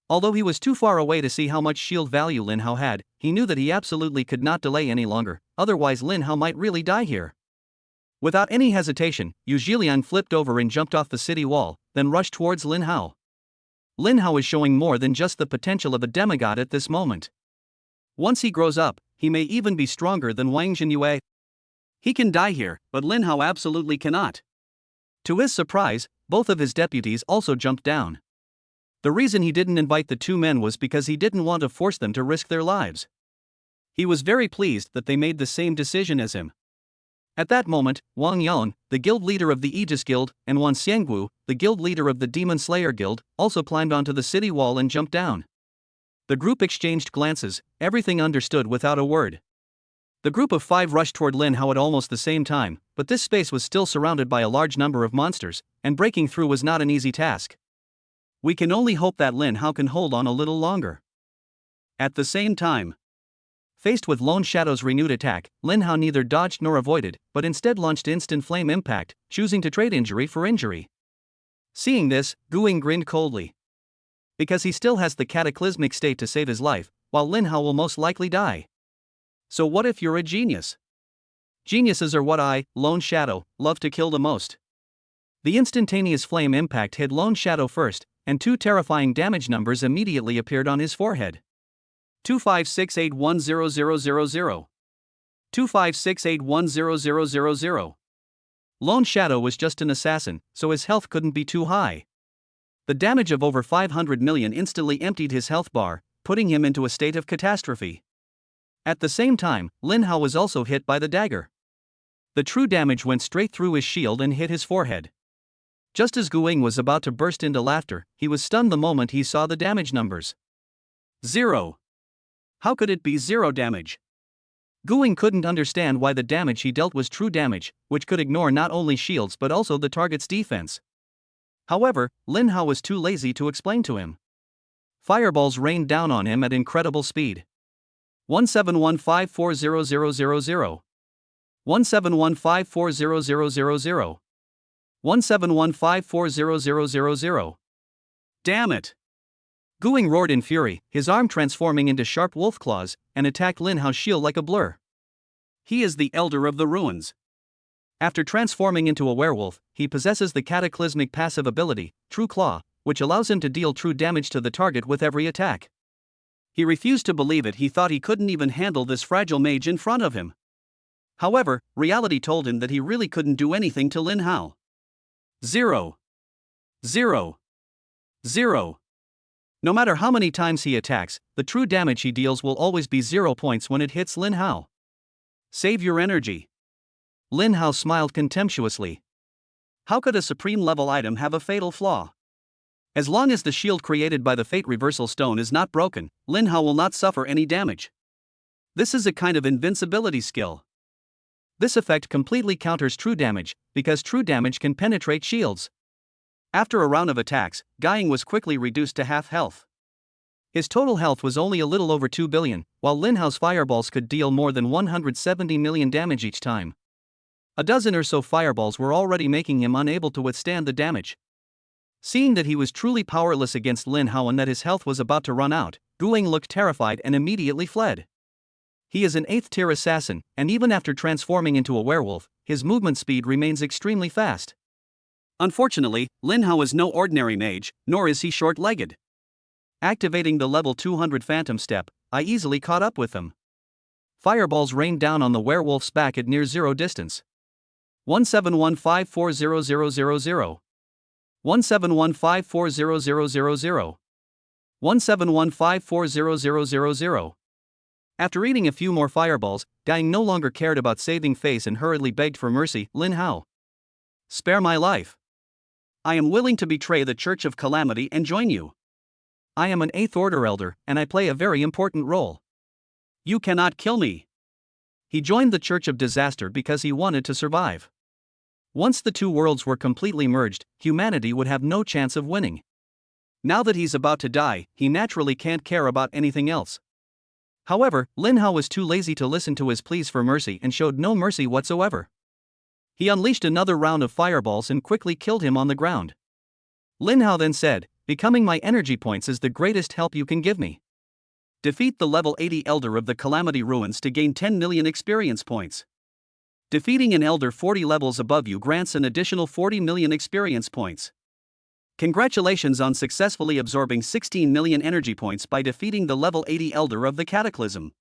Although he was too far away to see how much shield value Lin Hao had, he knew that he absolutely could not delay any longer, otherwise Lin Hao might really die here. Without any hesitation, Yu Zhiliang flipped over and jumped off the city wall, then rushed towards Lin Hao. Lin Hao is showing more than just the potential of a demigod at this moment. Once he grows up, he may even be stronger than Wang Jinyue. He can die here, but Lin Hao absolutely cannot. To his surprise, both of his deputies also jumped down. The reason he didn't invite the two men was because he didn't want to force them to risk their lives. He was very pleased that they made the same decision as him. At that moment, Wang Yan, the guild leader of the Aegis Guild, and Wan Xiangwu, the guild leader of the Demon Slayer Guild, also climbed onto the city wall and jumped down. The group exchanged glances, everything understood without a word. The group of 5 rushed toward Lin Hao at almost the same time, but this space was still surrounded by a large number of monsters, and breaking through was not an easy task. We can only hope that Lin Hao can hold on a little longer. At the same time, faced with Lone Shadow's renewed attack, Lin Hao neither dodged nor avoided, but instead launched instant flame impact, choosing to trade injury for injury. Seeing this, Guing grinned coldly. because he still has the cataclysmic state to save his life, while Lin Hao will most likely die. So what if you're a genius? Geniuses are what I, Lone Shadow, love to kill the most. The instantaneous flame impact hit Lone Shadow first, and two terrifying damage numbers immediately appeared on his forehead. 2568100000. 2568100000. Lone Shadow was just an assassin, so his health couldn't be too high. The damage of over 500 million instantly emptied his health bar, putting him into a state of catastrophe. At the same time, Lin Hao was also hit by the dagger. The true damage went straight through his shield and hit his forehead. Just as Guing was about to burst into laughter, he was stunned the moment he saw the damage numbers. 0. How could it be 0 damage? Guing couldn't understand why the damage he dealt was true damage, which could ignore not only shields but also the target's defense. However, Lin Hao was too lazy to explain to him. Fireballs rained down on him at incredible speed. 1715400000. 1715400000. 1715400000. Damn it! Guing roared in fury, his arm transforming into sharp wolf claws, and attacked Lin Hao's shield like a blur. He is the Elder of the Ruins. After transforming into a werewolf, he possesses the cataclysmic passive ability, True Claw, which allows him to deal true damage to the target with every attack. He refused to believe it. He thought he couldn't even handle this fragile mage in front of him. However, reality told him that he really couldn't do anything to Lin Hao. 0. 0. 0. No matter how many times he attacks, the true damage he deals will always be 0 points when it hits Lin Hao. Save your energy. Lin Hao smiled contemptuously. How could a supreme level item have a fatal flaw? As long as the shield created by the Fate Reversal Stone is not broken, Lin Hao will not suffer any damage. This is a kind of invincibility skill. This effect completely counters true damage, because true damage can penetrate shields. After a round of attacks, Guing was quickly reduced to half health. His total health was only a little over 2 billion, while Lin Hao's fireballs could deal more than 170 million damage each time. A dozen or so fireballs were already making him unable to withstand the damage. Seeing that he was truly powerless against Lin Hao and that his health was about to run out, Guing looked terrified and immediately fled. He is an 8th-tier assassin, and even after transforming into a werewolf, his movement speed remains extremely fast. Unfortunately, Lin Hao is no ordinary mage, nor is he short-legged. Activating the level 200 Phantom Step, I easily caught up with him. Fireballs rained down on the werewolf's back at near zero distance. 1715400000. 1715400000. 1715400000. After eating a few more fireballs, Guing no longer cared about saving face and hurriedly begged for mercy. Lin Hao, spare my life. I am willing to betray the Church of Calamity and join you. I am an 8th Order Elder, and I play a very important role. You cannot kill me. He joined the Church of Disaster because he wanted to survive. Once the two worlds were completely merged, humanity would have no chance of winning. Now that he's about to die, he naturally can't care about anything else. However, Lin Hao was too lazy to listen to his pleas for mercy and showed no mercy whatsoever. He unleashed another round of fireballs and quickly killed him on the ground. Lin Hao then said, "Becoming my energy points is the greatest help you can give me. Defeat the level 80 Elder of the Calamity Ruins to gain 10 million experience points. Defeating an Elder 40 levels above you grants an additional 40 million experience points. Congratulations on successfully absorbing 16 million energy points by defeating the level 80 Elder of the Cataclysm.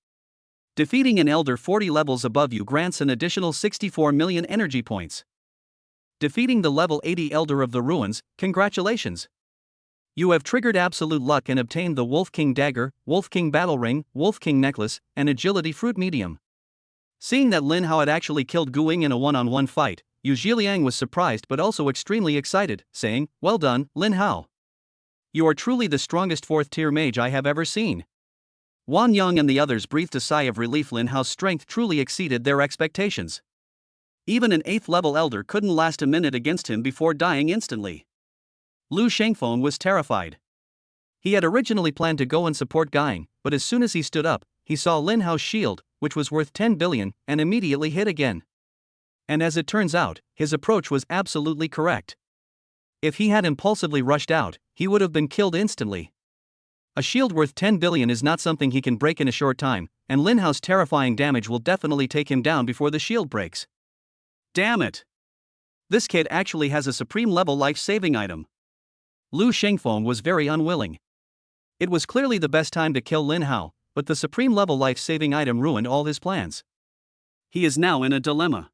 Defeating an Elder 40 levels above you grants an additional 64 million energy points. Defeating the level 80 Elder of the Ruins, congratulations. You have triggered absolute luck and obtained the Wolf King Dagger, Wolf King Battle Ring, Wolf King Necklace, and Agility Fruit Medium." Seeing that Lin Hao had actually killed Guing in a one-on-one fight, Yu Zhiliang was surprised but also extremely excited, saying, "Well done, Lin Hao. You are truly the strongest 4th-tier mage I have ever seen." Wan Yang and the others breathed a sigh of relief. Lin Hao's strength truly exceeded their expectations. Even an 8th-level elder couldn't last a minute against him before dying instantly. Lu Shengfeng was terrified. He had originally planned to go and support Guing, but as soon as he stood up, he saw Lin Hao's shield, which was worth 10 billion, and immediately hit again. And as it turns out, his approach was absolutely correct. If he had impulsively rushed out, he would have been killed instantly. A shield worth 10 billion is not something he can break in a short time, and Lin Hao's terrifying damage will definitely take him down before the shield breaks. Damn it! This kid actually has a supreme level life-saving item. Lu Shengfeng was very unwilling. It was clearly the best time to kill Lin Hao, but the supreme level life-saving item ruined all his plans. He is now in a dilemma.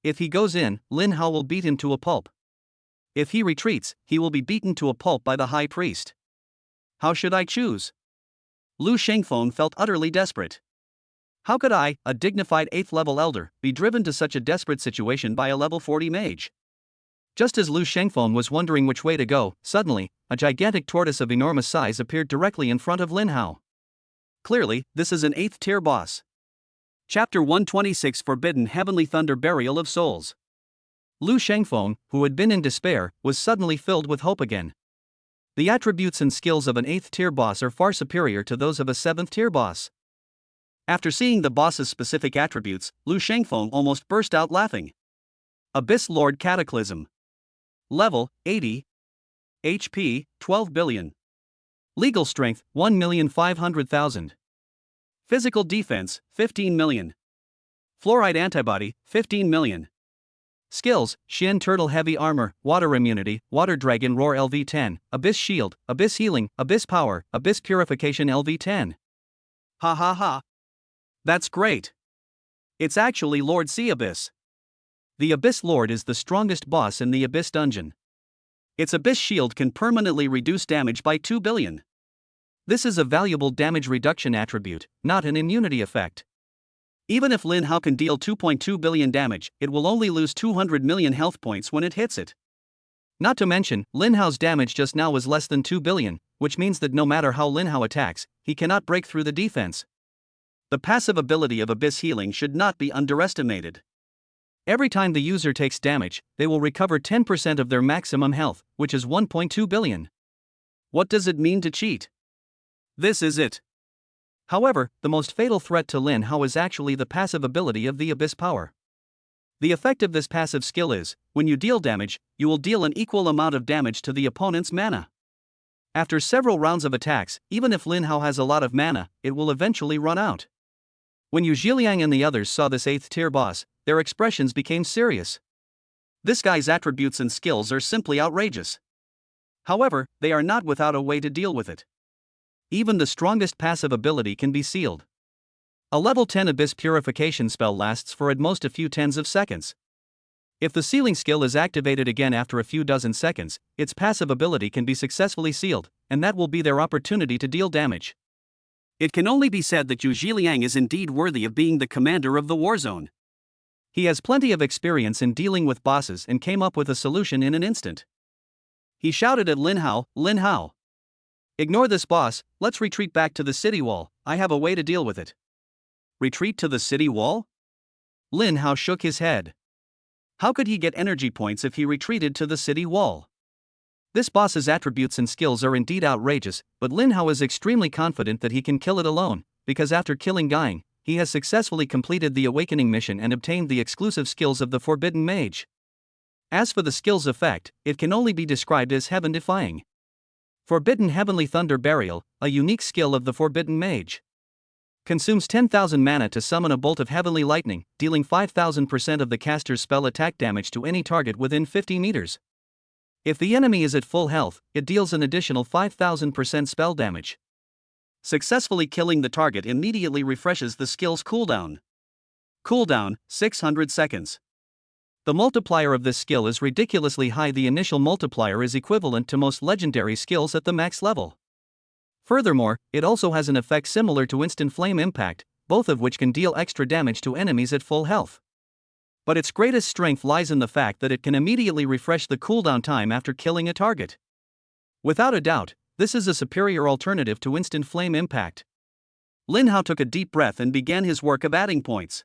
If he goes in, Lin Hao will beat him to a pulp. If he retreats, he will be beaten to a pulp by the high priest. How should I choose? Lu Shengfeng felt utterly desperate. How could I, a dignified 8th level elder, be driven to such a desperate situation by a level 40 mage? Just as Lu Shengfeng was wondering which way to go, suddenly, a gigantic tortoise of enormous size appeared directly in front of Lin Hao. Clearly, this is an 8th tier boss. Chapter 126 Forbidden Heavenly Thunder Burial of Souls. Lu Shengfeng, who had been in despair, was suddenly filled with hope again. The attributes and skills of an 8th tier boss are far superior to those of a 7th tier boss. After seeing the boss's specific attributes, Lu Shengfeng almost burst out laughing. Abyss Lord Cataclysm. Level, 80. HP, 12 billion. Legal strength, 1,500,000. Physical defense, 15 million. Fluoride antibody, 15 million. Skills, Shin Turtle Heavy Armor, Water Immunity, Water Dragon Roar LV10, Abyss Shield, Abyss Healing, Abyss Power, Abyss Purification LV10. Ha ha ha. That's great. It's actually Lord Sea Abyss. The Abyss Lord is the strongest boss in the Abyss Dungeon. Its Abyss Shield can permanently reduce damage by 2 billion. This is a valuable damage reduction attribute, not an immunity effect. Even if Lin Hao can deal 2.2 billion damage, it will only lose 200 million health points when it hits it. Not to mention, Lin Hao's damage just now was less than 2 billion, which means that no matter how Lin Hao attacks, he cannot break through the defense. The passive ability of Abyss Healing should not be underestimated. Every time the user takes damage, they will recover 10% of their maximum health, which is 1.2 billion. What does it mean to cheat? This is it. However, the most fatal threat to Lin Hao is actually the passive ability of the Abyss Power. The effect of this passive skill is, when you deal damage, you will deal an equal amount of damage to the opponent's mana. After several rounds of attacks, even if Lin Hao has a lot of mana, it will eventually run out. When Yu Zhiliang and the others saw this 8th tier boss, their expressions became serious. This guy's attributes and skills are simply outrageous. However, they are not without a way to deal with it. Even the strongest passive ability can be sealed. A level 10 Abyss Purification spell lasts for at most a few tens of seconds. If the sealing skill is activated again after a few dozen seconds, its passive ability can be successfully sealed, and that will be their opportunity to deal damage. It can only be said that Yu Zhiliang is indeed worthy of being the commander of the Warzone. He has plenty of experience in dealing with bosses and came up with a solution in an instant. He shouted at Lin Hao, "Lin Hao! Ignore this boss, let's retreat back to the city wall, I have a way to deal with it." Retreat to the city wall? Lin Hao shook his head. How could he get energy points if he retreated to the city wall? This boss's attributes and skills are indeed outrageous, but Lin Hao is extremely confident that he can kill it alone, because after killing Guiying, he has successfully completed the Awakening mission and obtained the exclusive skills of the Forbidden Mage. As for the skill's effect, it can only be described as heaven-defying. Forbidden Heavenly Thunder Burial, a unique skill of the Forbidden Mage. Consumes 10,000 mana to summon a bolt of heavenly lightning, dealing 5,000% of the caster's spell attack damage to any target within 50 meters. If the enemy is at full health, it deals an additional 5,000% spell damage. Successfully killing the target immediately refreshes the skill's cooldown. Cooldown, 600 seconds. The multiplier of this skill is ridiculously high. The initial multiplier is equivalent to most legendary skills at the max level. Furthermore, it also has an effect similar to Instant Flame Impact, both of which can deal extra damage to enemies at full health. But its greatest strength lies in the fact that it can immediately refresh the cooldown time after killing a target. Without a doubt, this is a superior alternative to Instant Flame Impact. Lin Hao took a deep breath and began his work of adding points.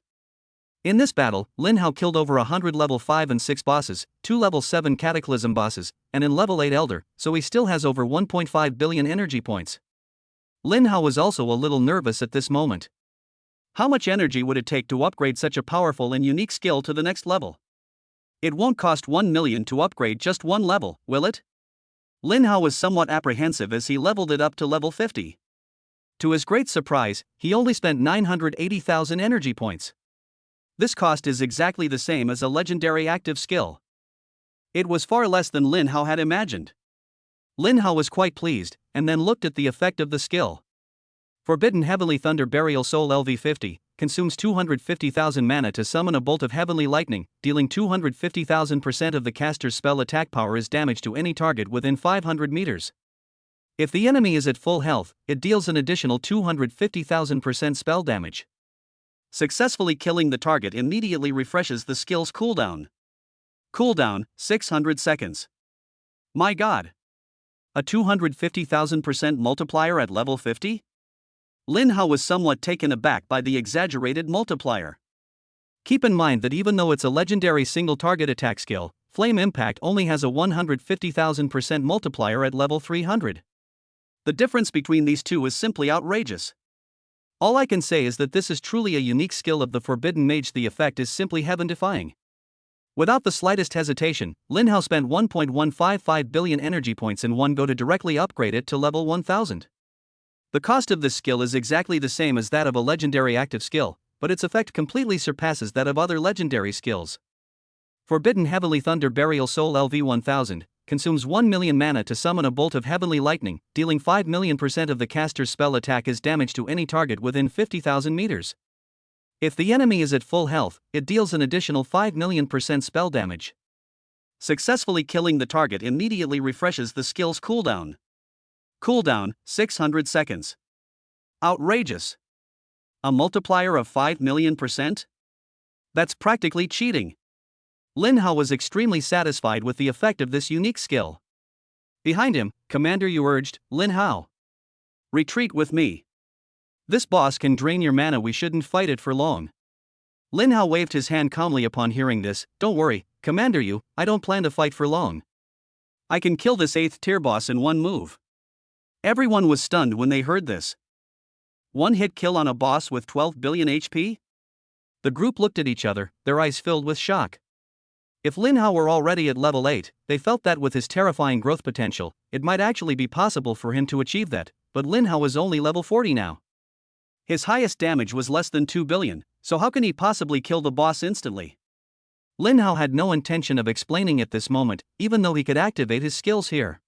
In this battle, Lin Hao killed over 100 level 5 and 6 bosses, 2 level 7 Cataclysm bosses, and an level 8 Elder, so he still has over 1.5 billion energy points. Lin Hao was also a little nervous at this moment. How much energy would it take to upgrade such a powerful and unique skill to the next level? It won't cost 1 million to upgrade just one level, will it? Lin Hao was somewhat apprehensive as he leveled it up to level 50. To his great surprise, he only spent 980,000 energy points. This cost is exactly the same as a legendary active skill. It was far less than Lin Hao had imagined. Lin Hao was quite pleased, and then looked at the effect of the skill. Forbidden Heavenly Thunder Burial Soul LV50 consumes 250,000 mana to summon a bolt of heavenly lightning, dealing 250,000% of the caster's spell attack power is damage to any target within 500 meters. If the enemy is at full health, it deals an additional 250,000% spell damage. Successfully killing the target immediately refreshes the skill's cooldown. Cooldown, 600 seconds. My god! A 250,000% multiplier at level 50? Lin Hao was somewhat taken aback by the exaggerated multiplier. Keep in mind that even though it's a legendary single target attack skill, Flame Impact only has a 150,000% multiplier at level 300. The difference between these two is simply outrageous. All I can say is that this is truly a unique skill of the Forbidden Mage. The effect is simply heaven-defying. Without the slightest hesitation, Lin Hao spent 1.155 billion energy points in one go to directly upgrade it to level 1000. The cost of this skill is exactly the same as that of a legendary active skill, but its effect completely surpasses that of other legendary skills. Forbidden Heavenly Thunder Burial Soul LV1000 consumes 1 million mana to summon a bolt of heavenly lightning, dealing 5 million% of the caster's spell attack as damage to any target within 50,000 meters. If the enemy is at full health, it deals an additional 5 million% spell damage. Successfully killing the target immediately refreshes the skill's cooldown. Cooldown, 600 seconds. Outrageous. A multiplier of 5 million%? That's practically cheating. Lin Hao was extremely satisfied with the effect of this unique skill. Behind him, Commander Yu urged, "Lin Hao, retreat with me. This boss can drain your mana, we shouldn't fight it for long." Lin Hao waved his hand calmly upon hearing this. "Don't worry, Commander Yu, I don't plan to fight for long. I can kill this 8th tier boss in one move." Everyone was stunned when they heard this. One hit kill on a boss with 12 billion HP? The group looked at each other, their eyes filled with shock. If Lin Hao were already at level 8, they felt that with his terrifying growth potential, it might actually be possible for him to achieve that, but Lin Hao was only level 40 now. His highest damage was less than 2 billion, so how can he possibly kill the boss instantly? Lin Hao had no intention of explaining at this moment, even though he could activate his skills here.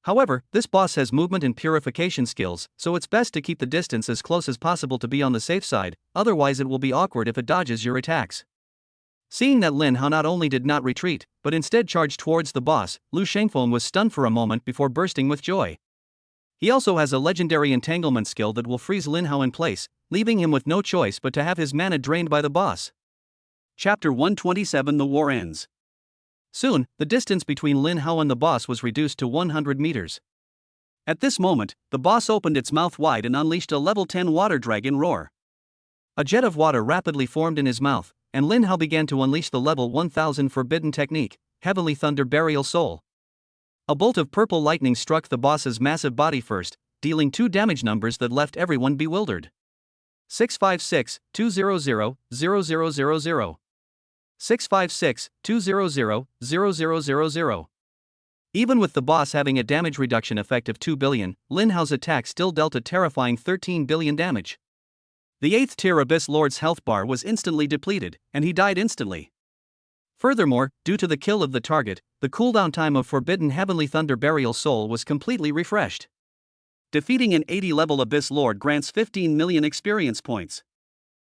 However, this boss has movement and purification skills, so it's best to keep the distance as close as possible to be on the safe side, otherwise it will be awkward if it dodges your attacks. Seeing that Lin Hao not only did not retreat, but instead charged towards the boss, Lu Shengfeng was stunned for a moment before bursting with joy. He also has a legendary entanglement skill that will freeze Lin Hao in place, leaving him with no choice but to have his mana drained by the boss. Chapter 127: The War Ends. Soon, the distance between Lin Hao and the boss was reduced to 100 meters. At this moment, the boss opened its mouth wide and unleashed a level 10 water dragon roar. A jet of water rapidly formed in his mouth, and Lin Hao began to unleash the level 1000 forbidden technique, Heavenly Thunder Burial Soul. A bolt of purple lightning struck the boss's massive body first, dealing 2 damage numbers that left everyone bewildered. 656-200-0000. 656-200-0000. Even with the boss having a damage reduction effect of 2 billion, Lin Hao's attack still dealt a terrifying 13 billion damage. The 8th tier Abyss Lord's health bar was instantly depleted, and he died instantly. Furthermore, due to the kill of the target, the cooldown time of Forbidden Heavenly Thunder Burial Soul was completely refreshed. Defeating an 80 level Abyss Lord grants 15 million experience points.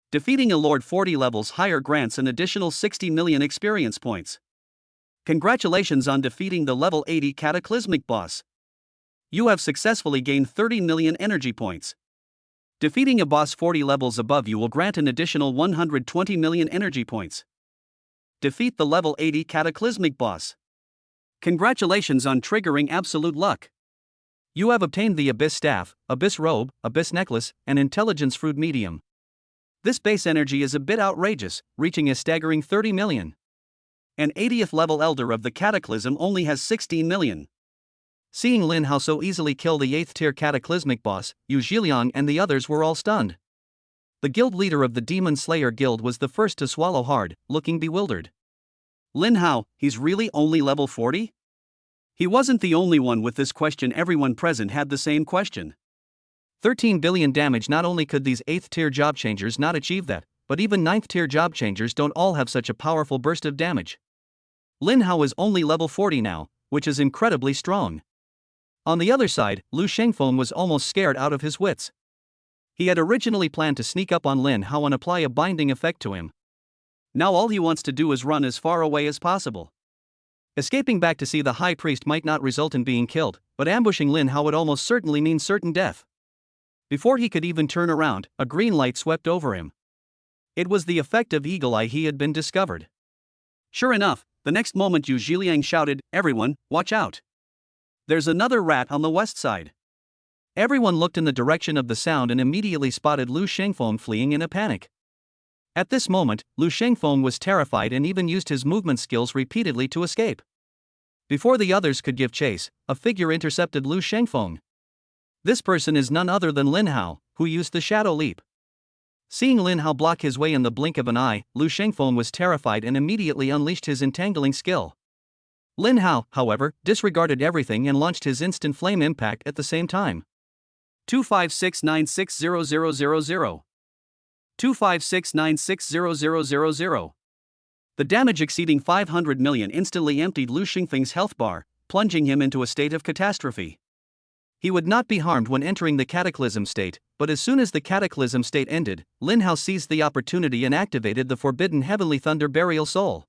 Defeating a Lord 40 levels higher grants an additional 60 million experience points. Congratulations on defeating the level 80 Cataclysmic boss. You have successfully gained 30 million energy points. Defeating a boss 40 levels above you will grant an additional 120 million energy points. Defeat the level 80 Cataclysmic boss. Congratulations on triggering absolute luck. You have obtained the Abyss Staff, Abyss Robe, Abyss Necklace, and Intelligence Fruit Medium. This base energy is a bit outrageous, reaching a staggering 30 million. An 80th level Elder of the Cataclysm only has 16 million. Seeing Lin Hao so easily kill the 8th tier Cataclysmic boss, Yu Zhiliang and the others were all stunned. The guild leader of the Demon Slayer Guild was the first to swallow hard, looking bewildered. Lin Hao, he's really only level 40? He wasn't the only one with this question. Everyone present had the same question. 13 billion damage. Not only could these 8th tier job changers not achieve that, but even 9th tier job changers don't all have such a powerful burst of damage. Lin Hao is only level 40 now, which is incredibly strong. On the other side, Lu Shengfeng was almost scared out of his wits. He had originally planned to sneak up on Lin Hao and apply a binding effect to him. Now all he wants to do is run as far away as possible. Escaping back to see the high priest might not result in being killed, but ambushing Lin Hao would almost certainly mean certain death. Before he could even turn around, a green light swept over him. It was the effect of Eagle Eye. He had been discovered. Sure enough, the next moment Yu Zhiliang shouted, "Everyone, watch out! There's another rat on the west side." Everyone looked in the direction of the sound and immediately spotted Lu Shengfeng fleeing in a panic. At this moment, Lu Shengfeng was terrified and even used his movement skills repeatedly to escape. Before the others could give chase, a figure intercepted Lu Shengfeng. This person is none other than Lin Hao, who used the shadow leap. Seeing Lin Hao block his way in the blink of an eye, Lu Shengfeng was terrified and immediately unleashed his entangling skill. Lin Hao, however, disregarded everything and launched his instant flame impact at the same time. 256960000. 256960000. The damage exceeding 500 million instantly emptied Lu Shengfeng's health bar, plunging him into a state of catastrophe. He would not be harmed when entering the Cataclysm state, but as soon as the Cataclysm state ended, Lin Hao seized the opportunity and activated the forbidden Heavenly Thunder Burial Soul.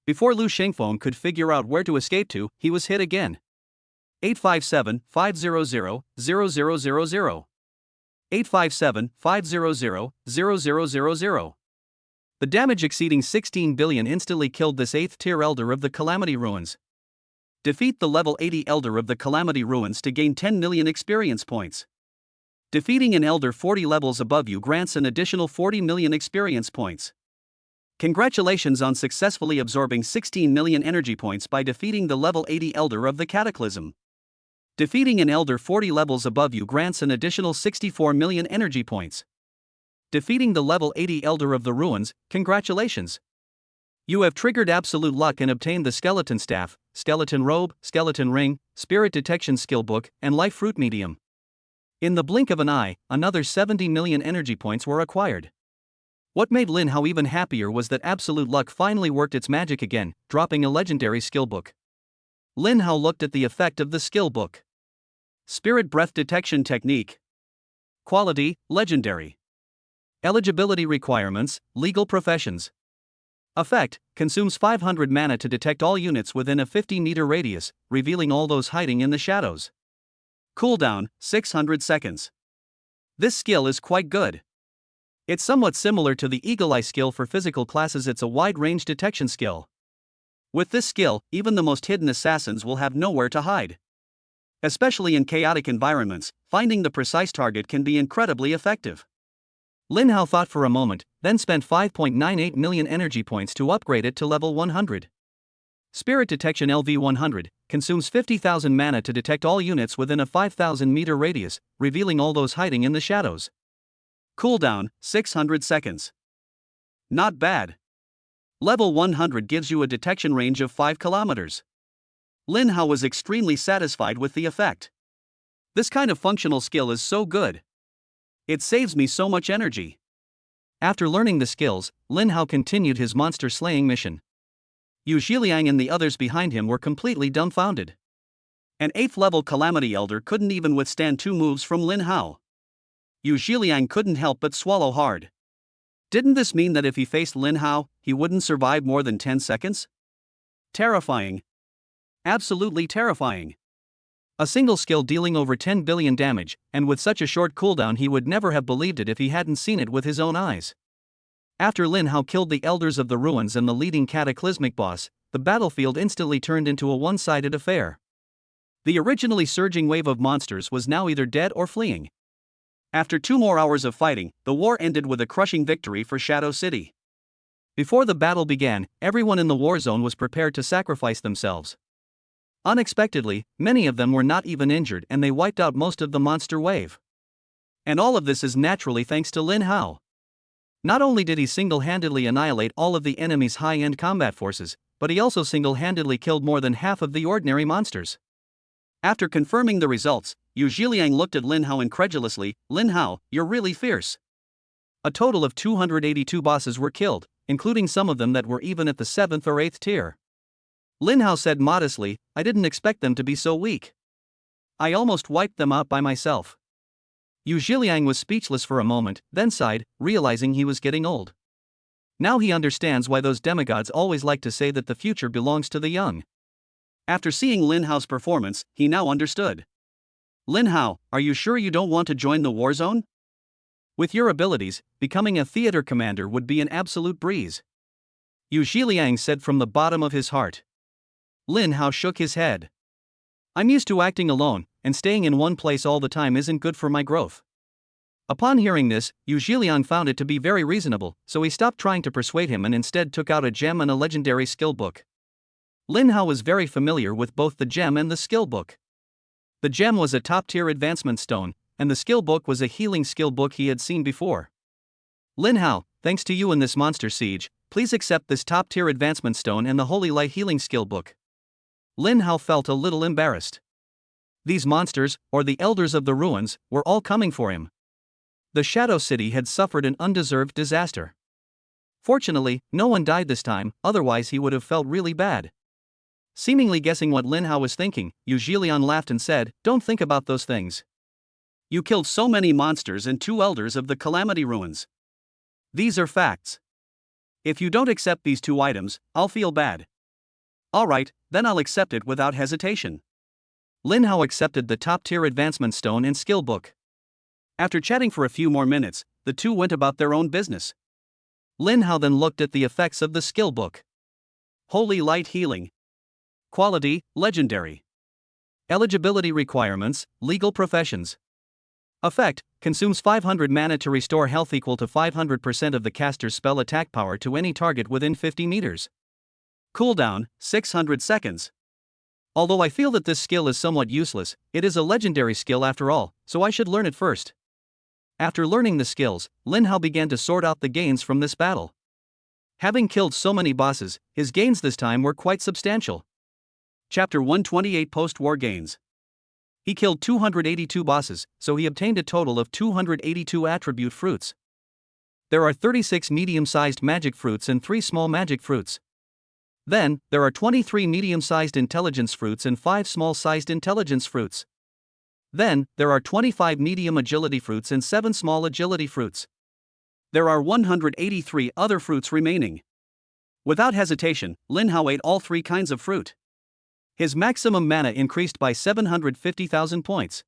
Before Lu Shengfeng could figure out where to escape to, he was hit again. 857-500-0000. 857-500-0000. The damage exceeding 16 billion instantly killed this 8th tier Elder of the Calamity Ruins. Defeat the level 80 Elder of the Calamity Ruins to gain 10 million experience points. Defeating an Elder 40 levels above you grants an additional 40 million experience points. Congratulations on successfully absorbing 16 million energy points by defeating the level 80 Elder of the Cataclysm. Defeating an Elder 40 levels above you grants an additional 64 million energy points. Defeating the level 80 Elder of the Ruins, congratulations. You have triggered absolute luck and obtained the Skeleton Staff, Skeleton Robe, Skeleton Ring, Spirit Detection Skill Book, and Life Fruit Medium. In the blink of an eye, another 70 million energy points were acquired. What made Lin Hao even happier was that absolute luck finally worked its magic again, dropping a legendary skill book. Lin Hao looked at the effect of the skill book. Spirit Breath Detection Technique. Quality, Legendary. Eligibility requirements, Legal Professions. Effect, consumes 500 mana to detect all units within a 50-meter radius, revealing all those hiding in the shadows. Cooldown, 600 seconds. This skill is quite good. It's somewhat similar to the Eagle Eye skill for physical classes. It's a wide-range detection skill. With this skill, even the most hidden assassins will have nowhere to hide. Especially in chaotic environments, finding the precise target can be incredibly effective. Lin Hao thought for a moment, then spent 5.98 million energy points to upgrade it to level 100. Spirit Detection LV100 consumes 50,000 mana to detect all units within a 5,000-meter radius, revealing all those hiding in the shadows. Cooldown, 600 seconds. Not bad. Level 100 gives you a detection range of 5 kilometers. Lin Hao was extremely satisfied with the effect. This kind of functional skill is so good. It saves me so much energy. After learning the skills, Lin Hao continued his monster slaying mission. Yu Zhiliang and the others behind him were completely dumbfounded. An 8th level Calamity Elder couldn't even withstand 2 moves from Lin Hao. Yu Zhiliang couldn't help but swallow hard. Didn't this mean that if he faced Lin Hao, he wouldn't survive more than 10 seconds? Terrifying. Absolutely terrifying. A single skill dealing over 10 billion damage, and with such a short cooldown he would never have believed it if he hadn't seen it with his own eyes. After Lin Hao killed the Elders of the Ruins and the leading cataclysmic boss, the battlefield instantly turned into a one-sided affair. The originally surging wave of monsters was now either dead or fleeing. After 2 more hours of fighting, the war ended with a crushing victory for Shadow City. Before the battle began, everyone in the war zone was prepared to sacrifice themselves. Unexpectedly, many of them were not even injured and they wiped out most of the monster wave. And all of this is naturally thanks to Lin Hao. Not only did he single-handedly annihilate all of the enemy's high-end combat forces, but he also single-handedly killed more than half of the ordinary monsters. After confirming the results, Yu Zhiliang looked at Lin Hao incredulously. Lin Hao, you're really fierce. A total of 282 bosses were killed, including some of them that were even at the 7th or 8th tier. Lin Hao said modestly, I didn't expect them to be so weak. I almost wiped them out by myself. Yu Zhiliang was speechless for a moment, then sighed, realizing he was getting old. Now he understands why those demigods always like to say that the future belongs to the young. After seeing Lin Hao's performance, he now understood. Lin Hao, are you sure you don't want to join the war zone? With your abilities, becoming a theater commander would be an absolute breeze. Yu Zhiliang said from the bottom of his heart. Lin Hao shook his head. I'm used to acting alone, and staying in one place all the time isn't good for my growth. Upon hearing this, Yu Zhiliang found it to be very reasonable, so he stopped trying to persuade him and instead took out a gem and a legendary skill book. Lin Hao was very familiar with both the gem and the skill book. The gem was a top-tier advancement stone, and the skill book was a healing skill book he had seen before. Lin Hao, thanks to you in this monster siege, please accept this top-tier advancement stone and the Holy Light healing skill book. Lin Hao felt a little embarrassed. These monsters, or the elders of the ruins, were all coming for him. The Shadow City had suffered an undeserved disaster. Fortunately, no one died this time, otherwise he would have felt really bad. Seemingly guessing what Lin Hao was thinking, Yu Zhiliang laughed and said, don't think about those things. You killed so many monsters and 2 elders of the Calamity Ruins. These are facts. If you don't accept these 2 items, I'll feel bad. Alright, then I'll accept it without hesitation. Lin Hao accepted the top-tier advancement stone and skill book. After chatting for a few more minutes, the two went about their own business. Lin Hao then looked at the effects of the skill book. Holy Light Healing. Quality, Legendary. Eligibility requirements, Legal Professions. Effect, consumes 500 mana to restore health equal to 500% of the caster's spell attack power to any target within 50 meters. Cooldown, 600 seconds. Although I feel that this skill is somewhat useless, it is a legendary skill after all, so I should learn it first. After learning the skills, Lin Hao began to sort out the gains from this battle. Having killed so many bosses, his gains this time were quite substantial. Chapter 128 Post-War Gains. He killed 282 bosses, so he obtained a total of 282 attribute fruits. There are 36 medium-sized magic fruits and 3 small magic fruits. Then, there are 23 medium-sized intelligence fruits and 5 small-sized intelligence fruits. Then, there are 25 medium agility fruits and 7 small agility fruits. There are 183 other fruits remaining. Without hesitation, Lin Hao ate all 3 kinds of fruit. His maximum mana increased by 750,000 points.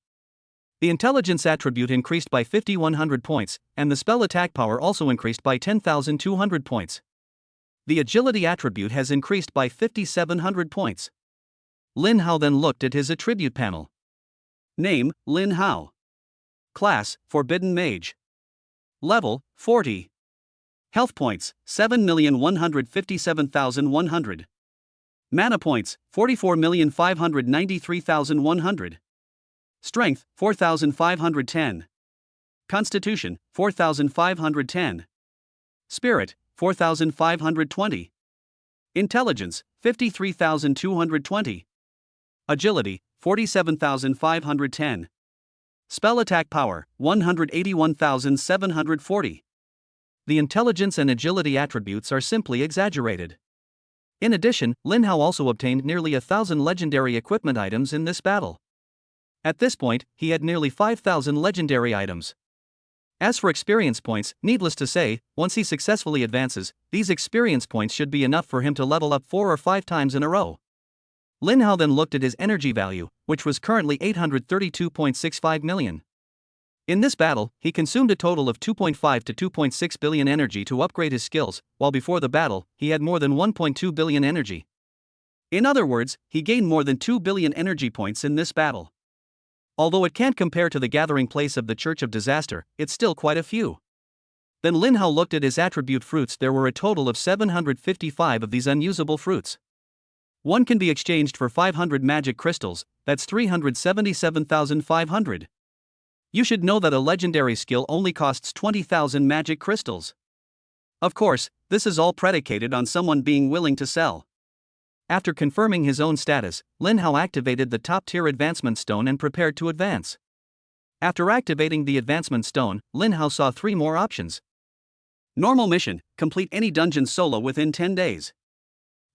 The intelligence attribute increased by 5,100 points, and the spell attack power also increased by 10,200 points. The agility attribute has increased by 5,700 points. Lin Hao then looked at his attribute panel. Name, Lin Hao. Class, Forbidden Mage. Level, 40. Health points, 7,157,100. Mana points, 44,593,100. Strength, 4,510. Constitution, 4,510. Spirit, 4,520. Intelligence, 53,220. Agility, 47,510. Spell attack power, 181,740. The intelligence and agility attributes are simply exaggerated. In addition, Lin Hao also obtained nearly 1,000 legendary equipment items in this battle. At this point, he had nearly 5,000 legendary items. As for experience points, needless to say, once he successfully advances, these experience points should be enough for him to level up 4 or 5 times in a row. Lin Hao then looked at his energy value, which was currently 832.65 million. In this battle, he consumed a total of 2.5 to 2.6 billion energy to upgrade his skills, while before the battle, he had more than 1.2 billion energy. In other words, he gained more than 2 billion energy points in this battle. Although it can't compare to the gathering place of the Church of Disaster, it's still quite a few. Then Lin Hao looked at his attribute fruits. There were a total of 755 of these unusable fruits. One can be exchanged for 500 magic crystals, that's 377,500. You should know that a legendary skill only costs 20,000 magic crystals. Of course, this is all predicated on someone being willing to sell. After confirming his own status, Lin Hao activated the top-tier advancement stone and prepared to advance. After activating the advancement stone, Lin Hao saw 3 more options. Normal mission: complete any dungeon solo within 10 days.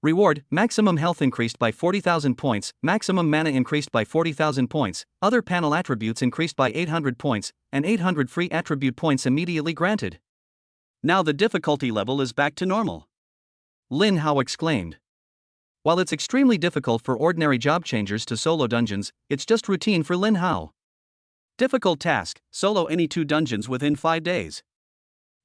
Reward: maximum health increased by 40,000 points, maximum mana increased by 40,000 points, other panel attributes increased by 800 points, and 800 free attribute points immediately granted. Now the difficulty level is back to normal. Lin Hao exclaimed. While it's extremely difficult for ordinary job changers to solo dungeons, it's just routine for Lin Hao. Difficult task: solo any 2 dungeons within 5 days.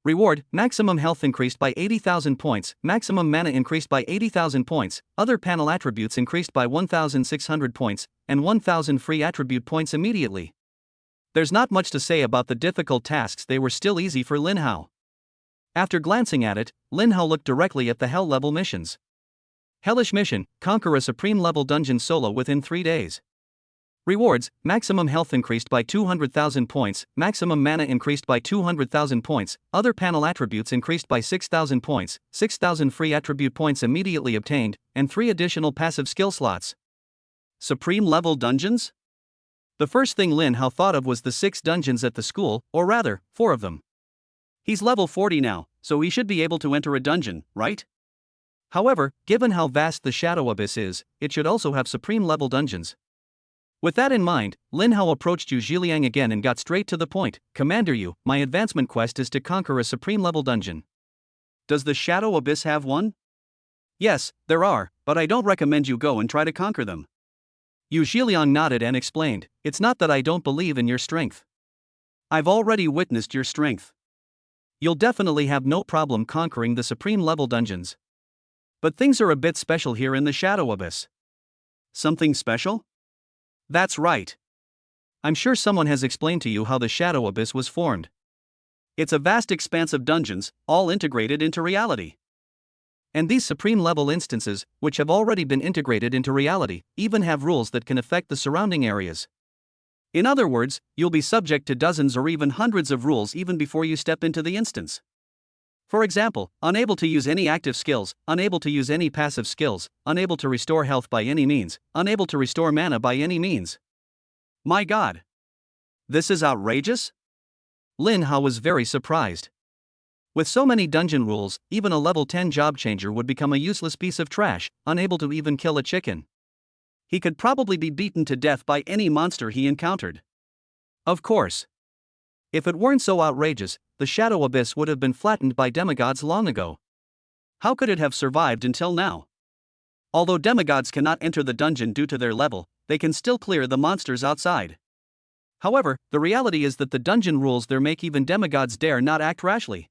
Reward: maximum health increased by 80,000 points, maximum mana increased by 80,000 points, other panel attributes increased by 1,600 points, and 1,000 free attribute points immediately. There's not much to say about the difficult tasks, they were still easy for Lin Hao. After glancing at it, Lin Hao looked directly at the Hell level missions. Hellish mission: conquer a supreme level dungeon solo within 3 days. Rewards: maximum health increased by 200,000 points, maximum mana increased by 200,000 points, other panel attributes increased by 6,000 points, 6,000 free attribute points immediately obtained, and 3 additional passive skill slots. Supreme level dungeons? The first thing Lin Hao thought of was the 6 dungeons at the school, or rather, 4 of them. He's level 40 now, so he should be able to enter a dungeon, right? However, given how vast the Shadow Abyss is, it should also have supreme level dungeons. With that in mind, Lin Hao approached Yu Zhiliang again and got straight to the point. Commander Yu, my advancement quest is to conquer a supreme level dungeon. Does the Shadow Abyss have one? Yes, there are, but I don't recommend you go and try to conquer them. Yu Zhiliang nodded and explained, it's not that I don't believe in your strength. I've already witnessed your strength. You'll definitely have no problem conquering the supreme level dungeons. But things are a bit special here in the Shadow Abyss. Something special? That's right. I'm sure someone has explained to you how the Shadow Abyss was formed. It's a vast expanse of dungeons, all integrated into reality. And these supreme level instances, which have already been integrated into reality, even have rules that can affect the surrounding areas. In other words, you'll be subject to dozens or even hundreds of rules even before you step into the instance. For example, unable to use any active skills, unable to use any passive skills, unable to restore health by any means, unable to restore mana by any means. My god! This is outrageous? Lin Hao was very surprised. With so many dungeon rules, even a level 10 job changer would become a useless piece of trash, unable to even kill a chicken. He could probably be beaten to death by any monster he encountered. Of course. If it weren't so outrageous, the Shadow Abyss would have been flattened by demigods long ago. How could it have survived until now? Although demigods cannot enter the dungeon due to their level, they can still clear the monsters outside. However, the reality is that the dungeon rules there make even demigods dare not act rashly.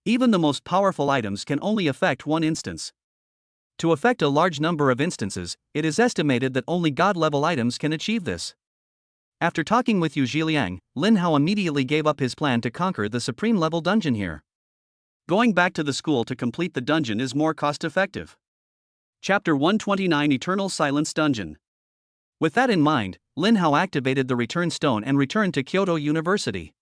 Even the most powerful items can only affect one instance. To affect a large number of instances, it is estimated that only god-level items can achieve this. After talking with Yu Zhiliang, Lin Hao immediately gave up his plan to conquer the supreme level dungeon here. Going back to the school to complete the dungeon is more cost-effective. Chapter 129 Eternal Silence Dungeon. With that in mind, Lin Hao activated the return stone and returned to Kyoto University.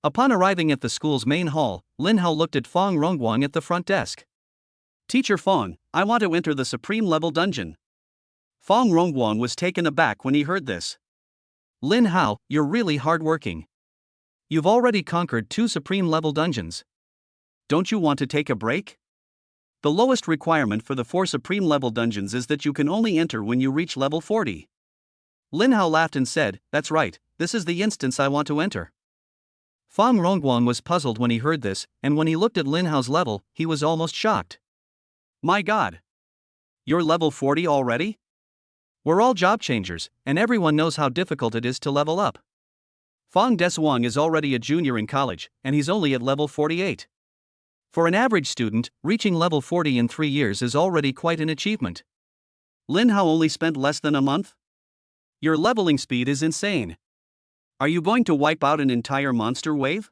Upon arriving at the school's main hall, Lin Hao looked at Fong Rongguang at the front desk. Teacher Fong, I want to enter the supreme level dungeon. Fong Rongguang was taken aback when he heard this. Lin Hao, you're really hardworking. You've already conquered 2 supreme level dungeons. Don't you want to take a break? The lowest requirement for the 4 supreme level dungeons is that you can only enter when you reach level 40. Lin Hao laughed and said, that's right, this is the instance I want to enter. Fong Rongguang was puzzled when he heard this, and when he looked at Lin Hao's level, he was almost shocked. My god! You're level 40 already? We're all job changers, and everyone knows how difficult it is to level up. Fong Desuang is already a junior in college, and he's only at level 48. For an average student, reaching level 40 in 3 years is already quite an achievement. Lin Hao only spent less than a month? Your leveling speed is insane. Are you going to wipe out an entire monster wave?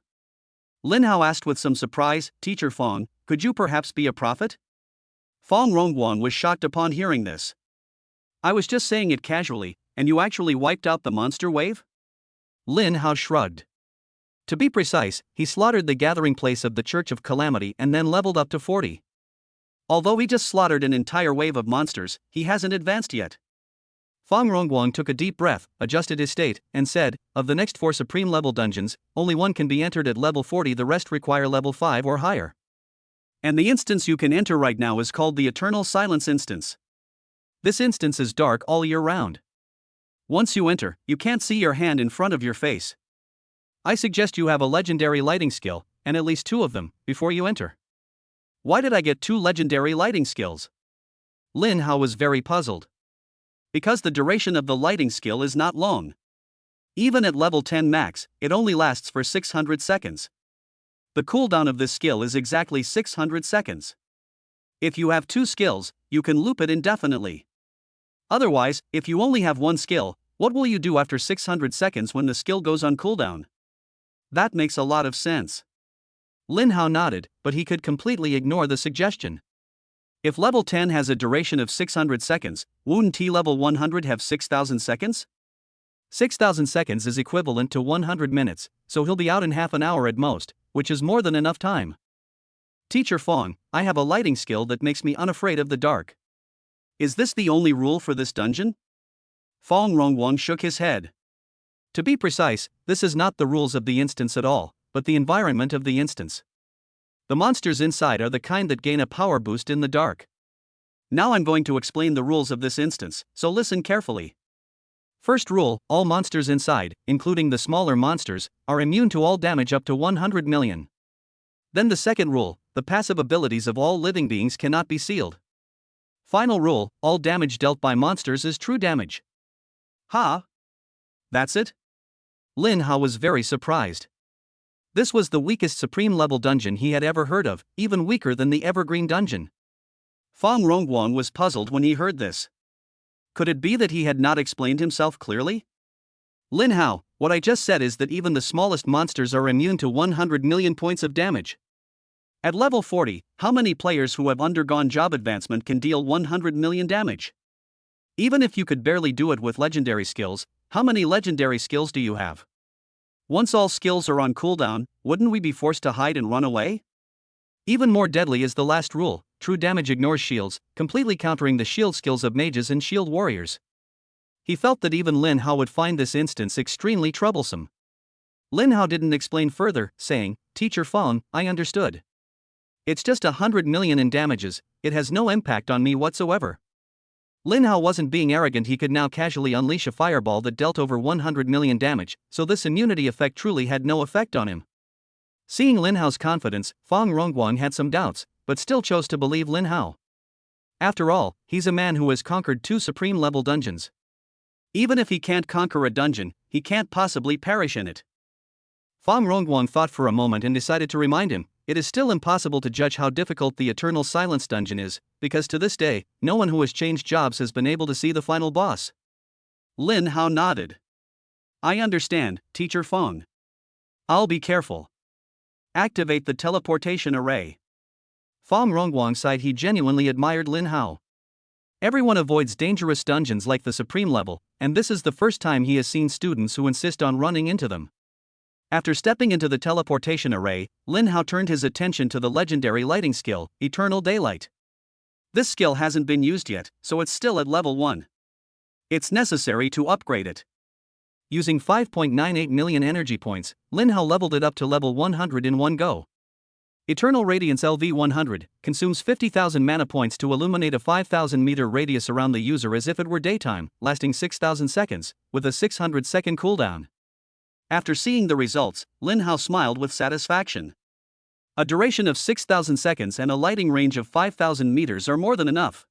Lin Hao asked with some surprise. Teacher Fong, could you perhaps be a prophet? Fong Rongguang was shocked upon hearing this. I was just saying it casually, and you actually wiped out the monster wave? Lin Hao shrugged. To be precise, he slaughtered the gathering place of the Church of Calamity and then leveled up to 40. Although he just slaughtered an entire wave of monsters, he hasn't advanced yet. Fang Rongguang took a deep breath, adjusted his state, and said, of the next 4 supreme level dungeons, only one can be entered at level 40, the rest require level 5 or higher. And the instance you can enter right now is called the Eternal Silence instance. This instance is dark all year round. Once you enter, you can't see your hand in front of your face. I suggest you have a legendary lighting skill, and at least 2 of them, before you enter. Why did I get 2 legendary lighting skills? Lin Hao was very puzzled. Because the duration of the lighting skill is not long. Even at level 10 max, it only lasts for 600 seconds. The cooldown of this skill is exactly 600 seconds. If you have 2 skills, you can loop it indefinitely. Otherwise, if you only have 1 skill, what will you do after 600 seconds when the skill goes on cooldown? That makes a lot of sense. Lin Hao nodded, but he could completely ignore the suggestion. If level 10 has a duration of 600 seconds, wouldn't level 100 have 6,000 seconds? 6,000 seconds is equivalent to 100 minutes, so he'll be out in half an hour at most, which is more than enough time. Teacher Fong, I have a lighting skill that makes me unafraid of the dark. Is this the only rule for this dungeon? Fang Rongguang shook his head. To be precise, this is not the rules of the instance at all, but the environment of the instance. The monsters inside are the kind that gain a power boost in the dark. Now I'm going to explain the rules of this instance, so listen carefully. First rule, all monsters inside, including the smaller monsters, are immune to all damage up to 100 million. Then the second rule, the passive abilities of all living beings cannot be sealed. Final rule, all damage dealt by monsters is true damage. Ha! That's it? Lin Hao was very surprised. This was the weakest supreme level dungeon he had ever heard of, even weaker than the Evergreen dungeon. Fang Rongguang was puzzled when he heard this. Could it be that he had not explained himself clearly? Lin Hao, what I just said is that even the smallest monsters are immune to 100 million points of damage. At level 40, how many players who have undergone job advancement can deal 100 million damage? Even if you could barely do it with legendary skills, how many legendary skills do you have? Once all skills are on cooldown, wouldn't we be forced to hide and run away? Even more deadly is the last rule, true damage ignores shields, completely countering the shield skills of mages and shield warriors. He felt that even Lin Hao would find this instance extremely troublesome. Lin Hao didn't explain further, saying, Teacher Fang, I understood. It's just 100 million in damages, it has no impact on me whatsoever. Lin Hao wasn't being arrogant, he could now casually unleash a fireball that dealt over 100 million damage, so this immunity effect truly had no effect on him. Seeing Lin Hao's confidence, Fang Rongguang had some doubts, but still chose to believe Lin Hao. After all, he's a man who has conquered 2 supreme level dungeons. Even if he can't conquer a dungeon, he can't possibly perish in it. Fang Rongguang thought for a moment and decided to remind him, it is still impossible to judge how difficult the Eternal Silence dungeon is, because to this day, no one who has changed jobs has been able to see the final boss. Lin Hao nodded. I understand, Teacher Fang. I'll be careful. Activate the teleportation array. Fang Rongguang sighed, he genuinely admired Lin Hao. Everyone avoids dangerous dungeons like the supreme level, and this is the first time he has seen students who insist on running into them. After stepping into the teleportation array, Lin Hao turned his attention to the legendary lighting skill, Eternal Daylight. This skill hasn't been used yet, so it's still at level 1. It's necessary to upgrade it. Using 5.98 million energy points, Lin Hao leveled it up to level 100 in one go. Eternal Radiance LV100 consumes 50,000 mana points to illuminate a 5,000 meter radius around the user as if it were daytime, lasting 6,000 seconds, with a 600 second cooldown. After seeing the results, Lin Hao smiled with satisfaction. A duration of 6,000 seconds and a lighting range of 5,000 meters are more than enough.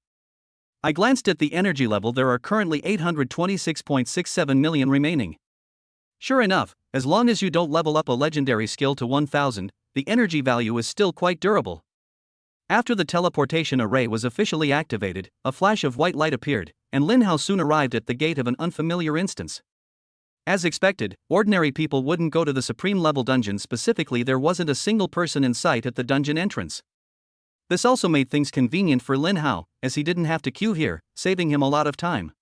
I glanced at the energy level, there are currently 826.67 million remaining. Sure enough, as long as you don't level up a legendary skill to 1,000, the energy value is still quite durable. After the teleportation array was officially activated, a flash of white light appeared, and Lin Hao soon arrived at the gate of an unfamiliar instance. As expected, ordinary people wouldn't go to the supreme level dungeon, specifically there wasn't a single person in sight at the dungeon entrance. This also made things convenient for Lin Hao, as he didn't have to queue here, saving him a lot of time.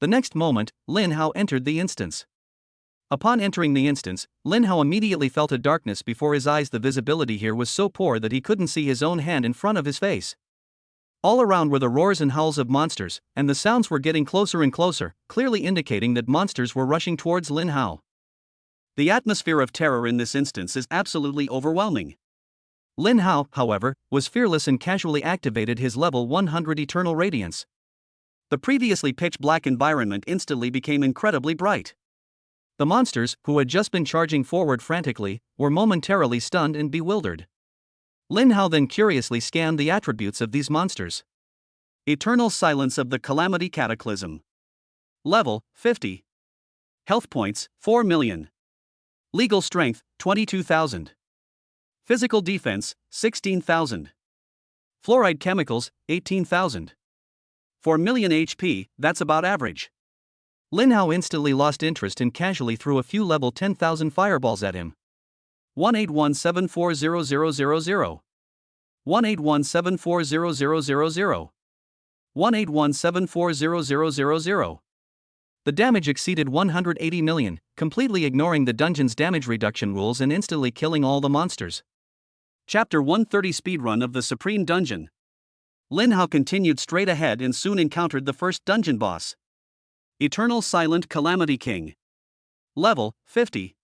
The next moment, Lin Hao entered the instance. Upon entering the instance, Lin Hao immediately felt a darkness before his eyes. The visibility here was so poor that he couldn't see his own hand in front of his face. All around were the roars and howls of monsters, and the sounds were getting closer and closer, clearly indicating that monsters were rushing towards Lin Hao. The atmosphere of terror in this instance is absolutely overwhelming. Lin Hao, however, was fearless and casually activated his level 100 Eternal Radiance. The previously pitch-black environment instantly became incredibly bright. The monsters, who had just been charging forward frantically, were momentarily stunned and bewildered. Lin Hao then curiously scanned the attributes of these monsters. Eternal Silence of the Calamity Cataclysm. Level 50. Health points 4 million. Legal strength 22,000. Physical defense 16,000. Fluoride chemicals 18,000. 4 million HP, that's about average. Lin Hao instantly lost interest and casually threw a few level 10,000 fireballs at him. 181740000. 181740000. 181740000. The damage exceeded 180 million, completely ignoring the dungeon's damage reduction rules and instantly killing all the monsters. Chapter 130 Speedrun of the Supreme Dungeon. Lin Hao continued straight ahead and soon encountered the first dungeon boss. Eternal Silent Calamity King. Level 50.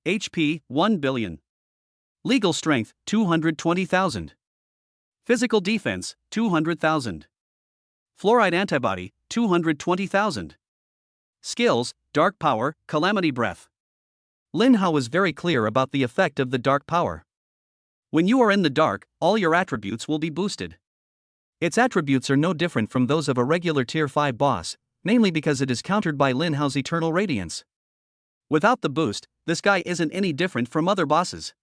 HP 1 billion. Legal strength 220,000. Physical defense 200,000. Fluoride antibody 220,000. Skills, Dark Power, Calamity Breath. Lin Hao was very clear about the effect of the Dark Power. When you are in the dark, all your attributes will be boosted. Its attributes are no different from those of a regular Tier 5 boss, namely because it is countered by Lin Hao's Eternal Radiance. Without the boost, this guy isn't any different from other bosses.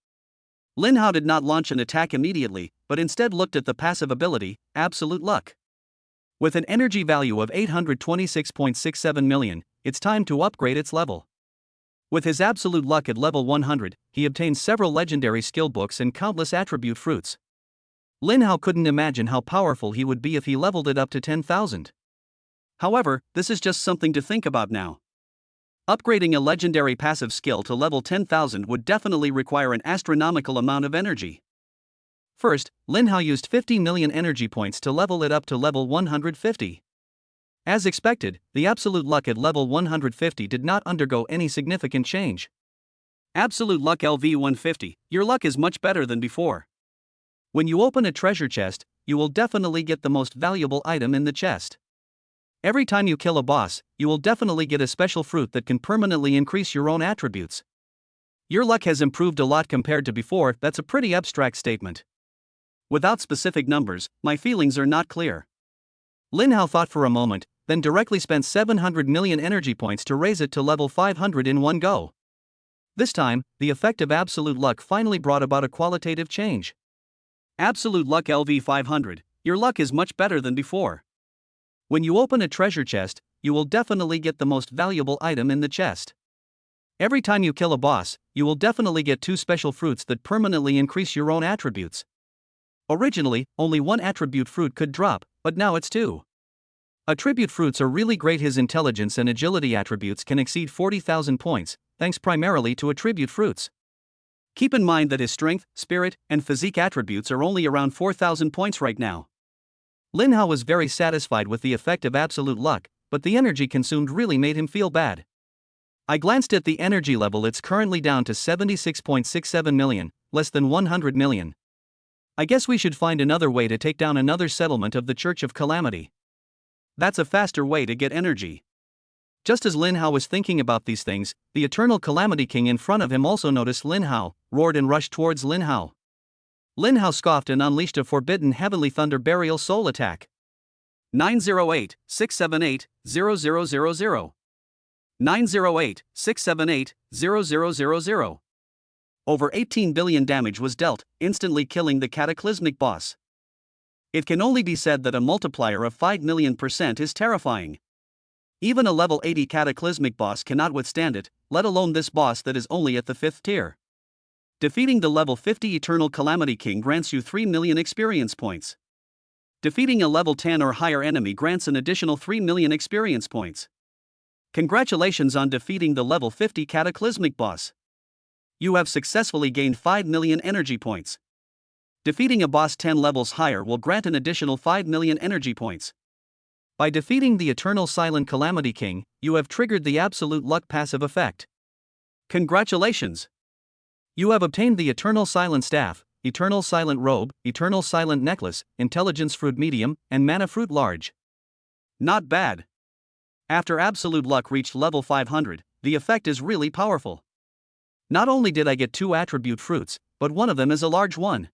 Lin Hao did not launch an attack immediately, but instead looked at the passive ability, Absolute Luck. With an energy value of 826.67 million, it's time to upgrade its level. With his Absolute Luck at level 100, he obtained several legendary skill books and countless attribute fruits. Lin Hao couldn't imagine how powerful he would be if he leveled it up to 10,000. However, this is just something to think about now. Upgrading a legendary passive skill to level 10,000 would definitely require an astronomical amount of energy. First, Lin Hao used 50 million energy points to level it up to level 150. As expected, the Absolute Luck at level 150 did not undergo any significant change. Absolute Luck LV 150, your luck is much better than before. When you open a treasure chest, you will definitely get the most valuable item in the chest. Every time you kill a boss, you will definitely get a special fruit that can permanently increase your own attributes. Your luck has improved a lot compared to before. That's a pretty abstract statement. Without specific numbers, my feelings are not clear. Lin Hao thought for a moment, then directly spent 700 million energy points to raise it to level 500 in one go. This time, the effect of Absolute Luck finally brought about a qualitative change. Absolute Luck LV 500, your luck is much better than before. When you open a treasure chest, you will definitely get the most valuable item in the chest. Every time you kill a boss, you will definitely get 2 special fruits that permanently increase your own attributes. Originally, only 1 attribute fruit could drop, but now it's 2. Attribute fruits are really great. His intelligence and agility attributes can exceed 40,000 points, thanks primarily to attribute fruits. Keep in mind that his strength, spirit, and physique attributes are only around 4,000 points right now. Lin Hao was very satisfied with the effect of Absolute Luck, but the energy consumed really made him feel bad. I glanced at the energy level. It's currently down to 76.67 million, less than 100 million. I guess we should find another way to take down another settlement of the Church of Calamity. That's a faster way to get energy. Just as Lin Hao was thinking about these things, the Eternal Calamity King in front of him also noticed Lin Hao, roared and rushed towards Lin Hao. Lin Hao scoffed and unleashed a forbidden Heavenly Thunder Burial Soul attack. 908-678-0000. 908-678-0000. Over 18 billion damage was dealt, instantly killing the cataclysmic boss. It can only be said that a multiplier of 5 million% is terrifying. Even a level 80 cataclysmic boss cannot withstand it, let alone this boss that is only at the 5th tier. Defeating the level 50 Eternal Calamity King grants you 3 million experience points. Defeating a level 10 or higher enemy grants an additional 3 million experience points. Congratulations on defeating the level 50 cataclysmic boss. You have successfully gained 5 million energy points. Defeating a boss 10 levels higher will grant an additional 5 million energy points. By defeating the Eternal Silent Calamity King, you have triggered the Absolute Luck passive effect. Congratulations! You have obtained the Eternal Silent Staff, Eternal Silent Robe, Eternal Silent Necklace, Intelligence Fruit Medium, and Mana Fruit Large. Not bad. After Absolute Luck reached level 500, the effect is really powerful. Not only did I get 2 attribute fruits, but one of them is a large one.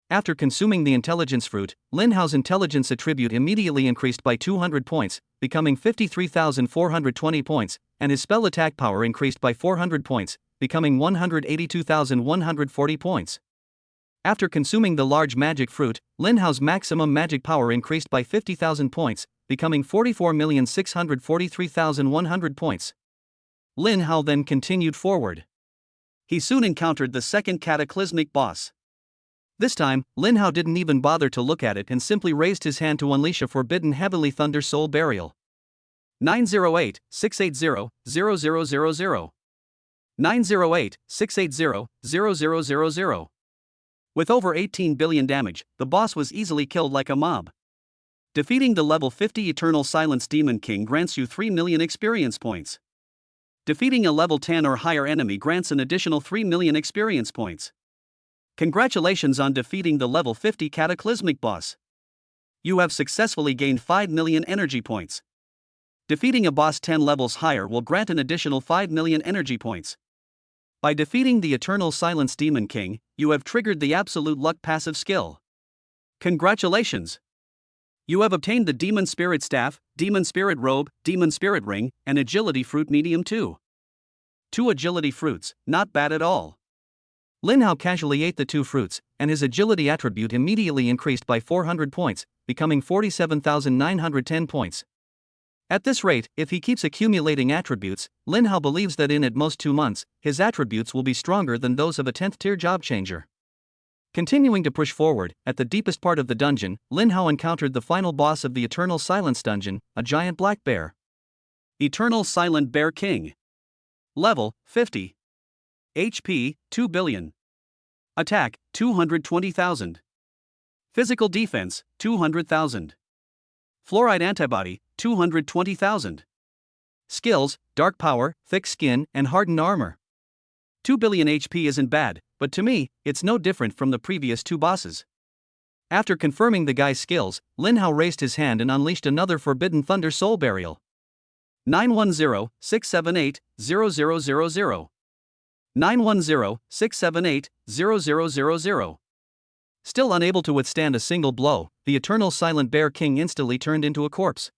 After consuming the Intelligence Fruit, Lin Hao's Intelligence attribute immediately increased by 200 points, becoming 53,420 points, and his spell attack power increased by 400 points, becoming 182,140 points. After consuming the large magic fruit, Lin Hao's maximum magic power increased by 50,000 points, becoming 44,643,100 points. Lin Hao then continued forward. He soon encountered the second cataclysmic boss. This time, Lin Hao didn't even bother to look at it and simply raised his hand to unleash a forbidden Heavenly Thunder Soul Burial. 908-680-0000 908-680-0000. With over 18 billion damage, the boss was easily killed like a mob. Defeating the level 50 Eternal Silence Demon King grants you 3 million experience points. Defeating a level 10 or higher enemy grants an additional 3 million experience points. Congratulations on defeating the level 50 Cataclysmic boss. You have successfully gained 5 million energy points. Defeating a boss 10 levels higher will grant an additional 5 million energy points. By defeating the Eternal Silence Demon King, you have triggered the Absolute Luck passive skill. Congratulations! You have obtained the Demon Spirit Staff, Demon Spirit Robe, Demon Spirit Ring, and Agility Fruit Medium 2. 2 agility fruits, not bad at all. Lin Hao casually ate the 2 fruits, and his agility attribute immediately increased by 400 points, becoming 47,910 points. At this rate, if he keeps accumulating attributes, Lin Hao believes that in at most 2 months, his attributes will be stronger than those of a 10th tier job changer. Continuing to push forward, at the deepest part of the dungeon, Lin Hao encountered the final boss of the Eternal Silence dungeon, a giant black bear. Eternal Silent Bear King. Level 50. HP 2 billion. Attack 220,000. Physical defense 200,000. Fluoride antibody 220,000. Skills: dark power, thick skin, and hardened armor. 2 billion HP isn't bad, but to me, it's no different from the previous 2 bosses. After confirming the guy's skills, Lin Hao raised his hand and unleashed another Forbidden Thunder Soul Burial. 910-678-0000. 910-678-0000. Still unable to withstand a single blow, the Eternal Silent Bear King instantly turned into a corpse.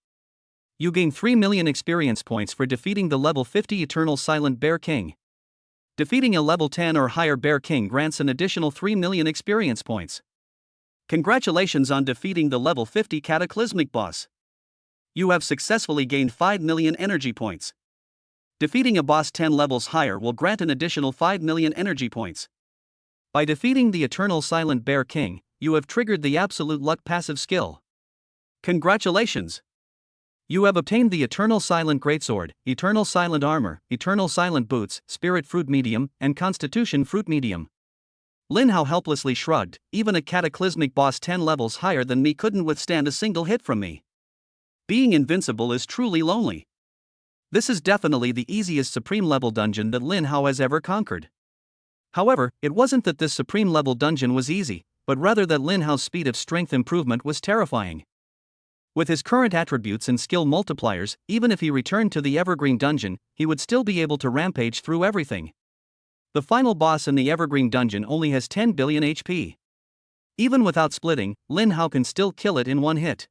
You gain 3 million experience points for defeating the level 50 Eternal Silent Bear King. Defeating a level 10 or higher Bear King grants an additional 3 million experience points. Congratulations on defeating the level 50 Cataclysmic boss. You have successfully gained 5 million energy points. Defeating a boss 10 levels higher will grant an additional 5 million energy points. By defeating the Eternal Silent Bear King, you have triggered the Absolute Luck passive skill. Congratulations! You have obtained the Eternal Silent Greatsword, Eternal Silent Armor, Eternal Silent Boots, Spirit Fruit Medium, and Constitution Fruit Medium. Lin Hao helplessly shrugged. Even a cataclysmic boss 10 levels higher than me couldn't withstand a single hit from me. Being invincible is truly lonely. This is definitely the easiest Supreme level dungeon that Lin Hao has ever conquered. However, it wasn't that this Supreme level dungeon was easy, but rather that Lin Hao's speed of strength improvement was terrifying. With his current attributes and skill multipliers, even if he returned to the Evergreen dungeon, he would still be able to rampage through everything. The final boss in the Evergreen dungeon only has 10 billion HP. Even without splitting, Lin Hao can still kill it in one hit.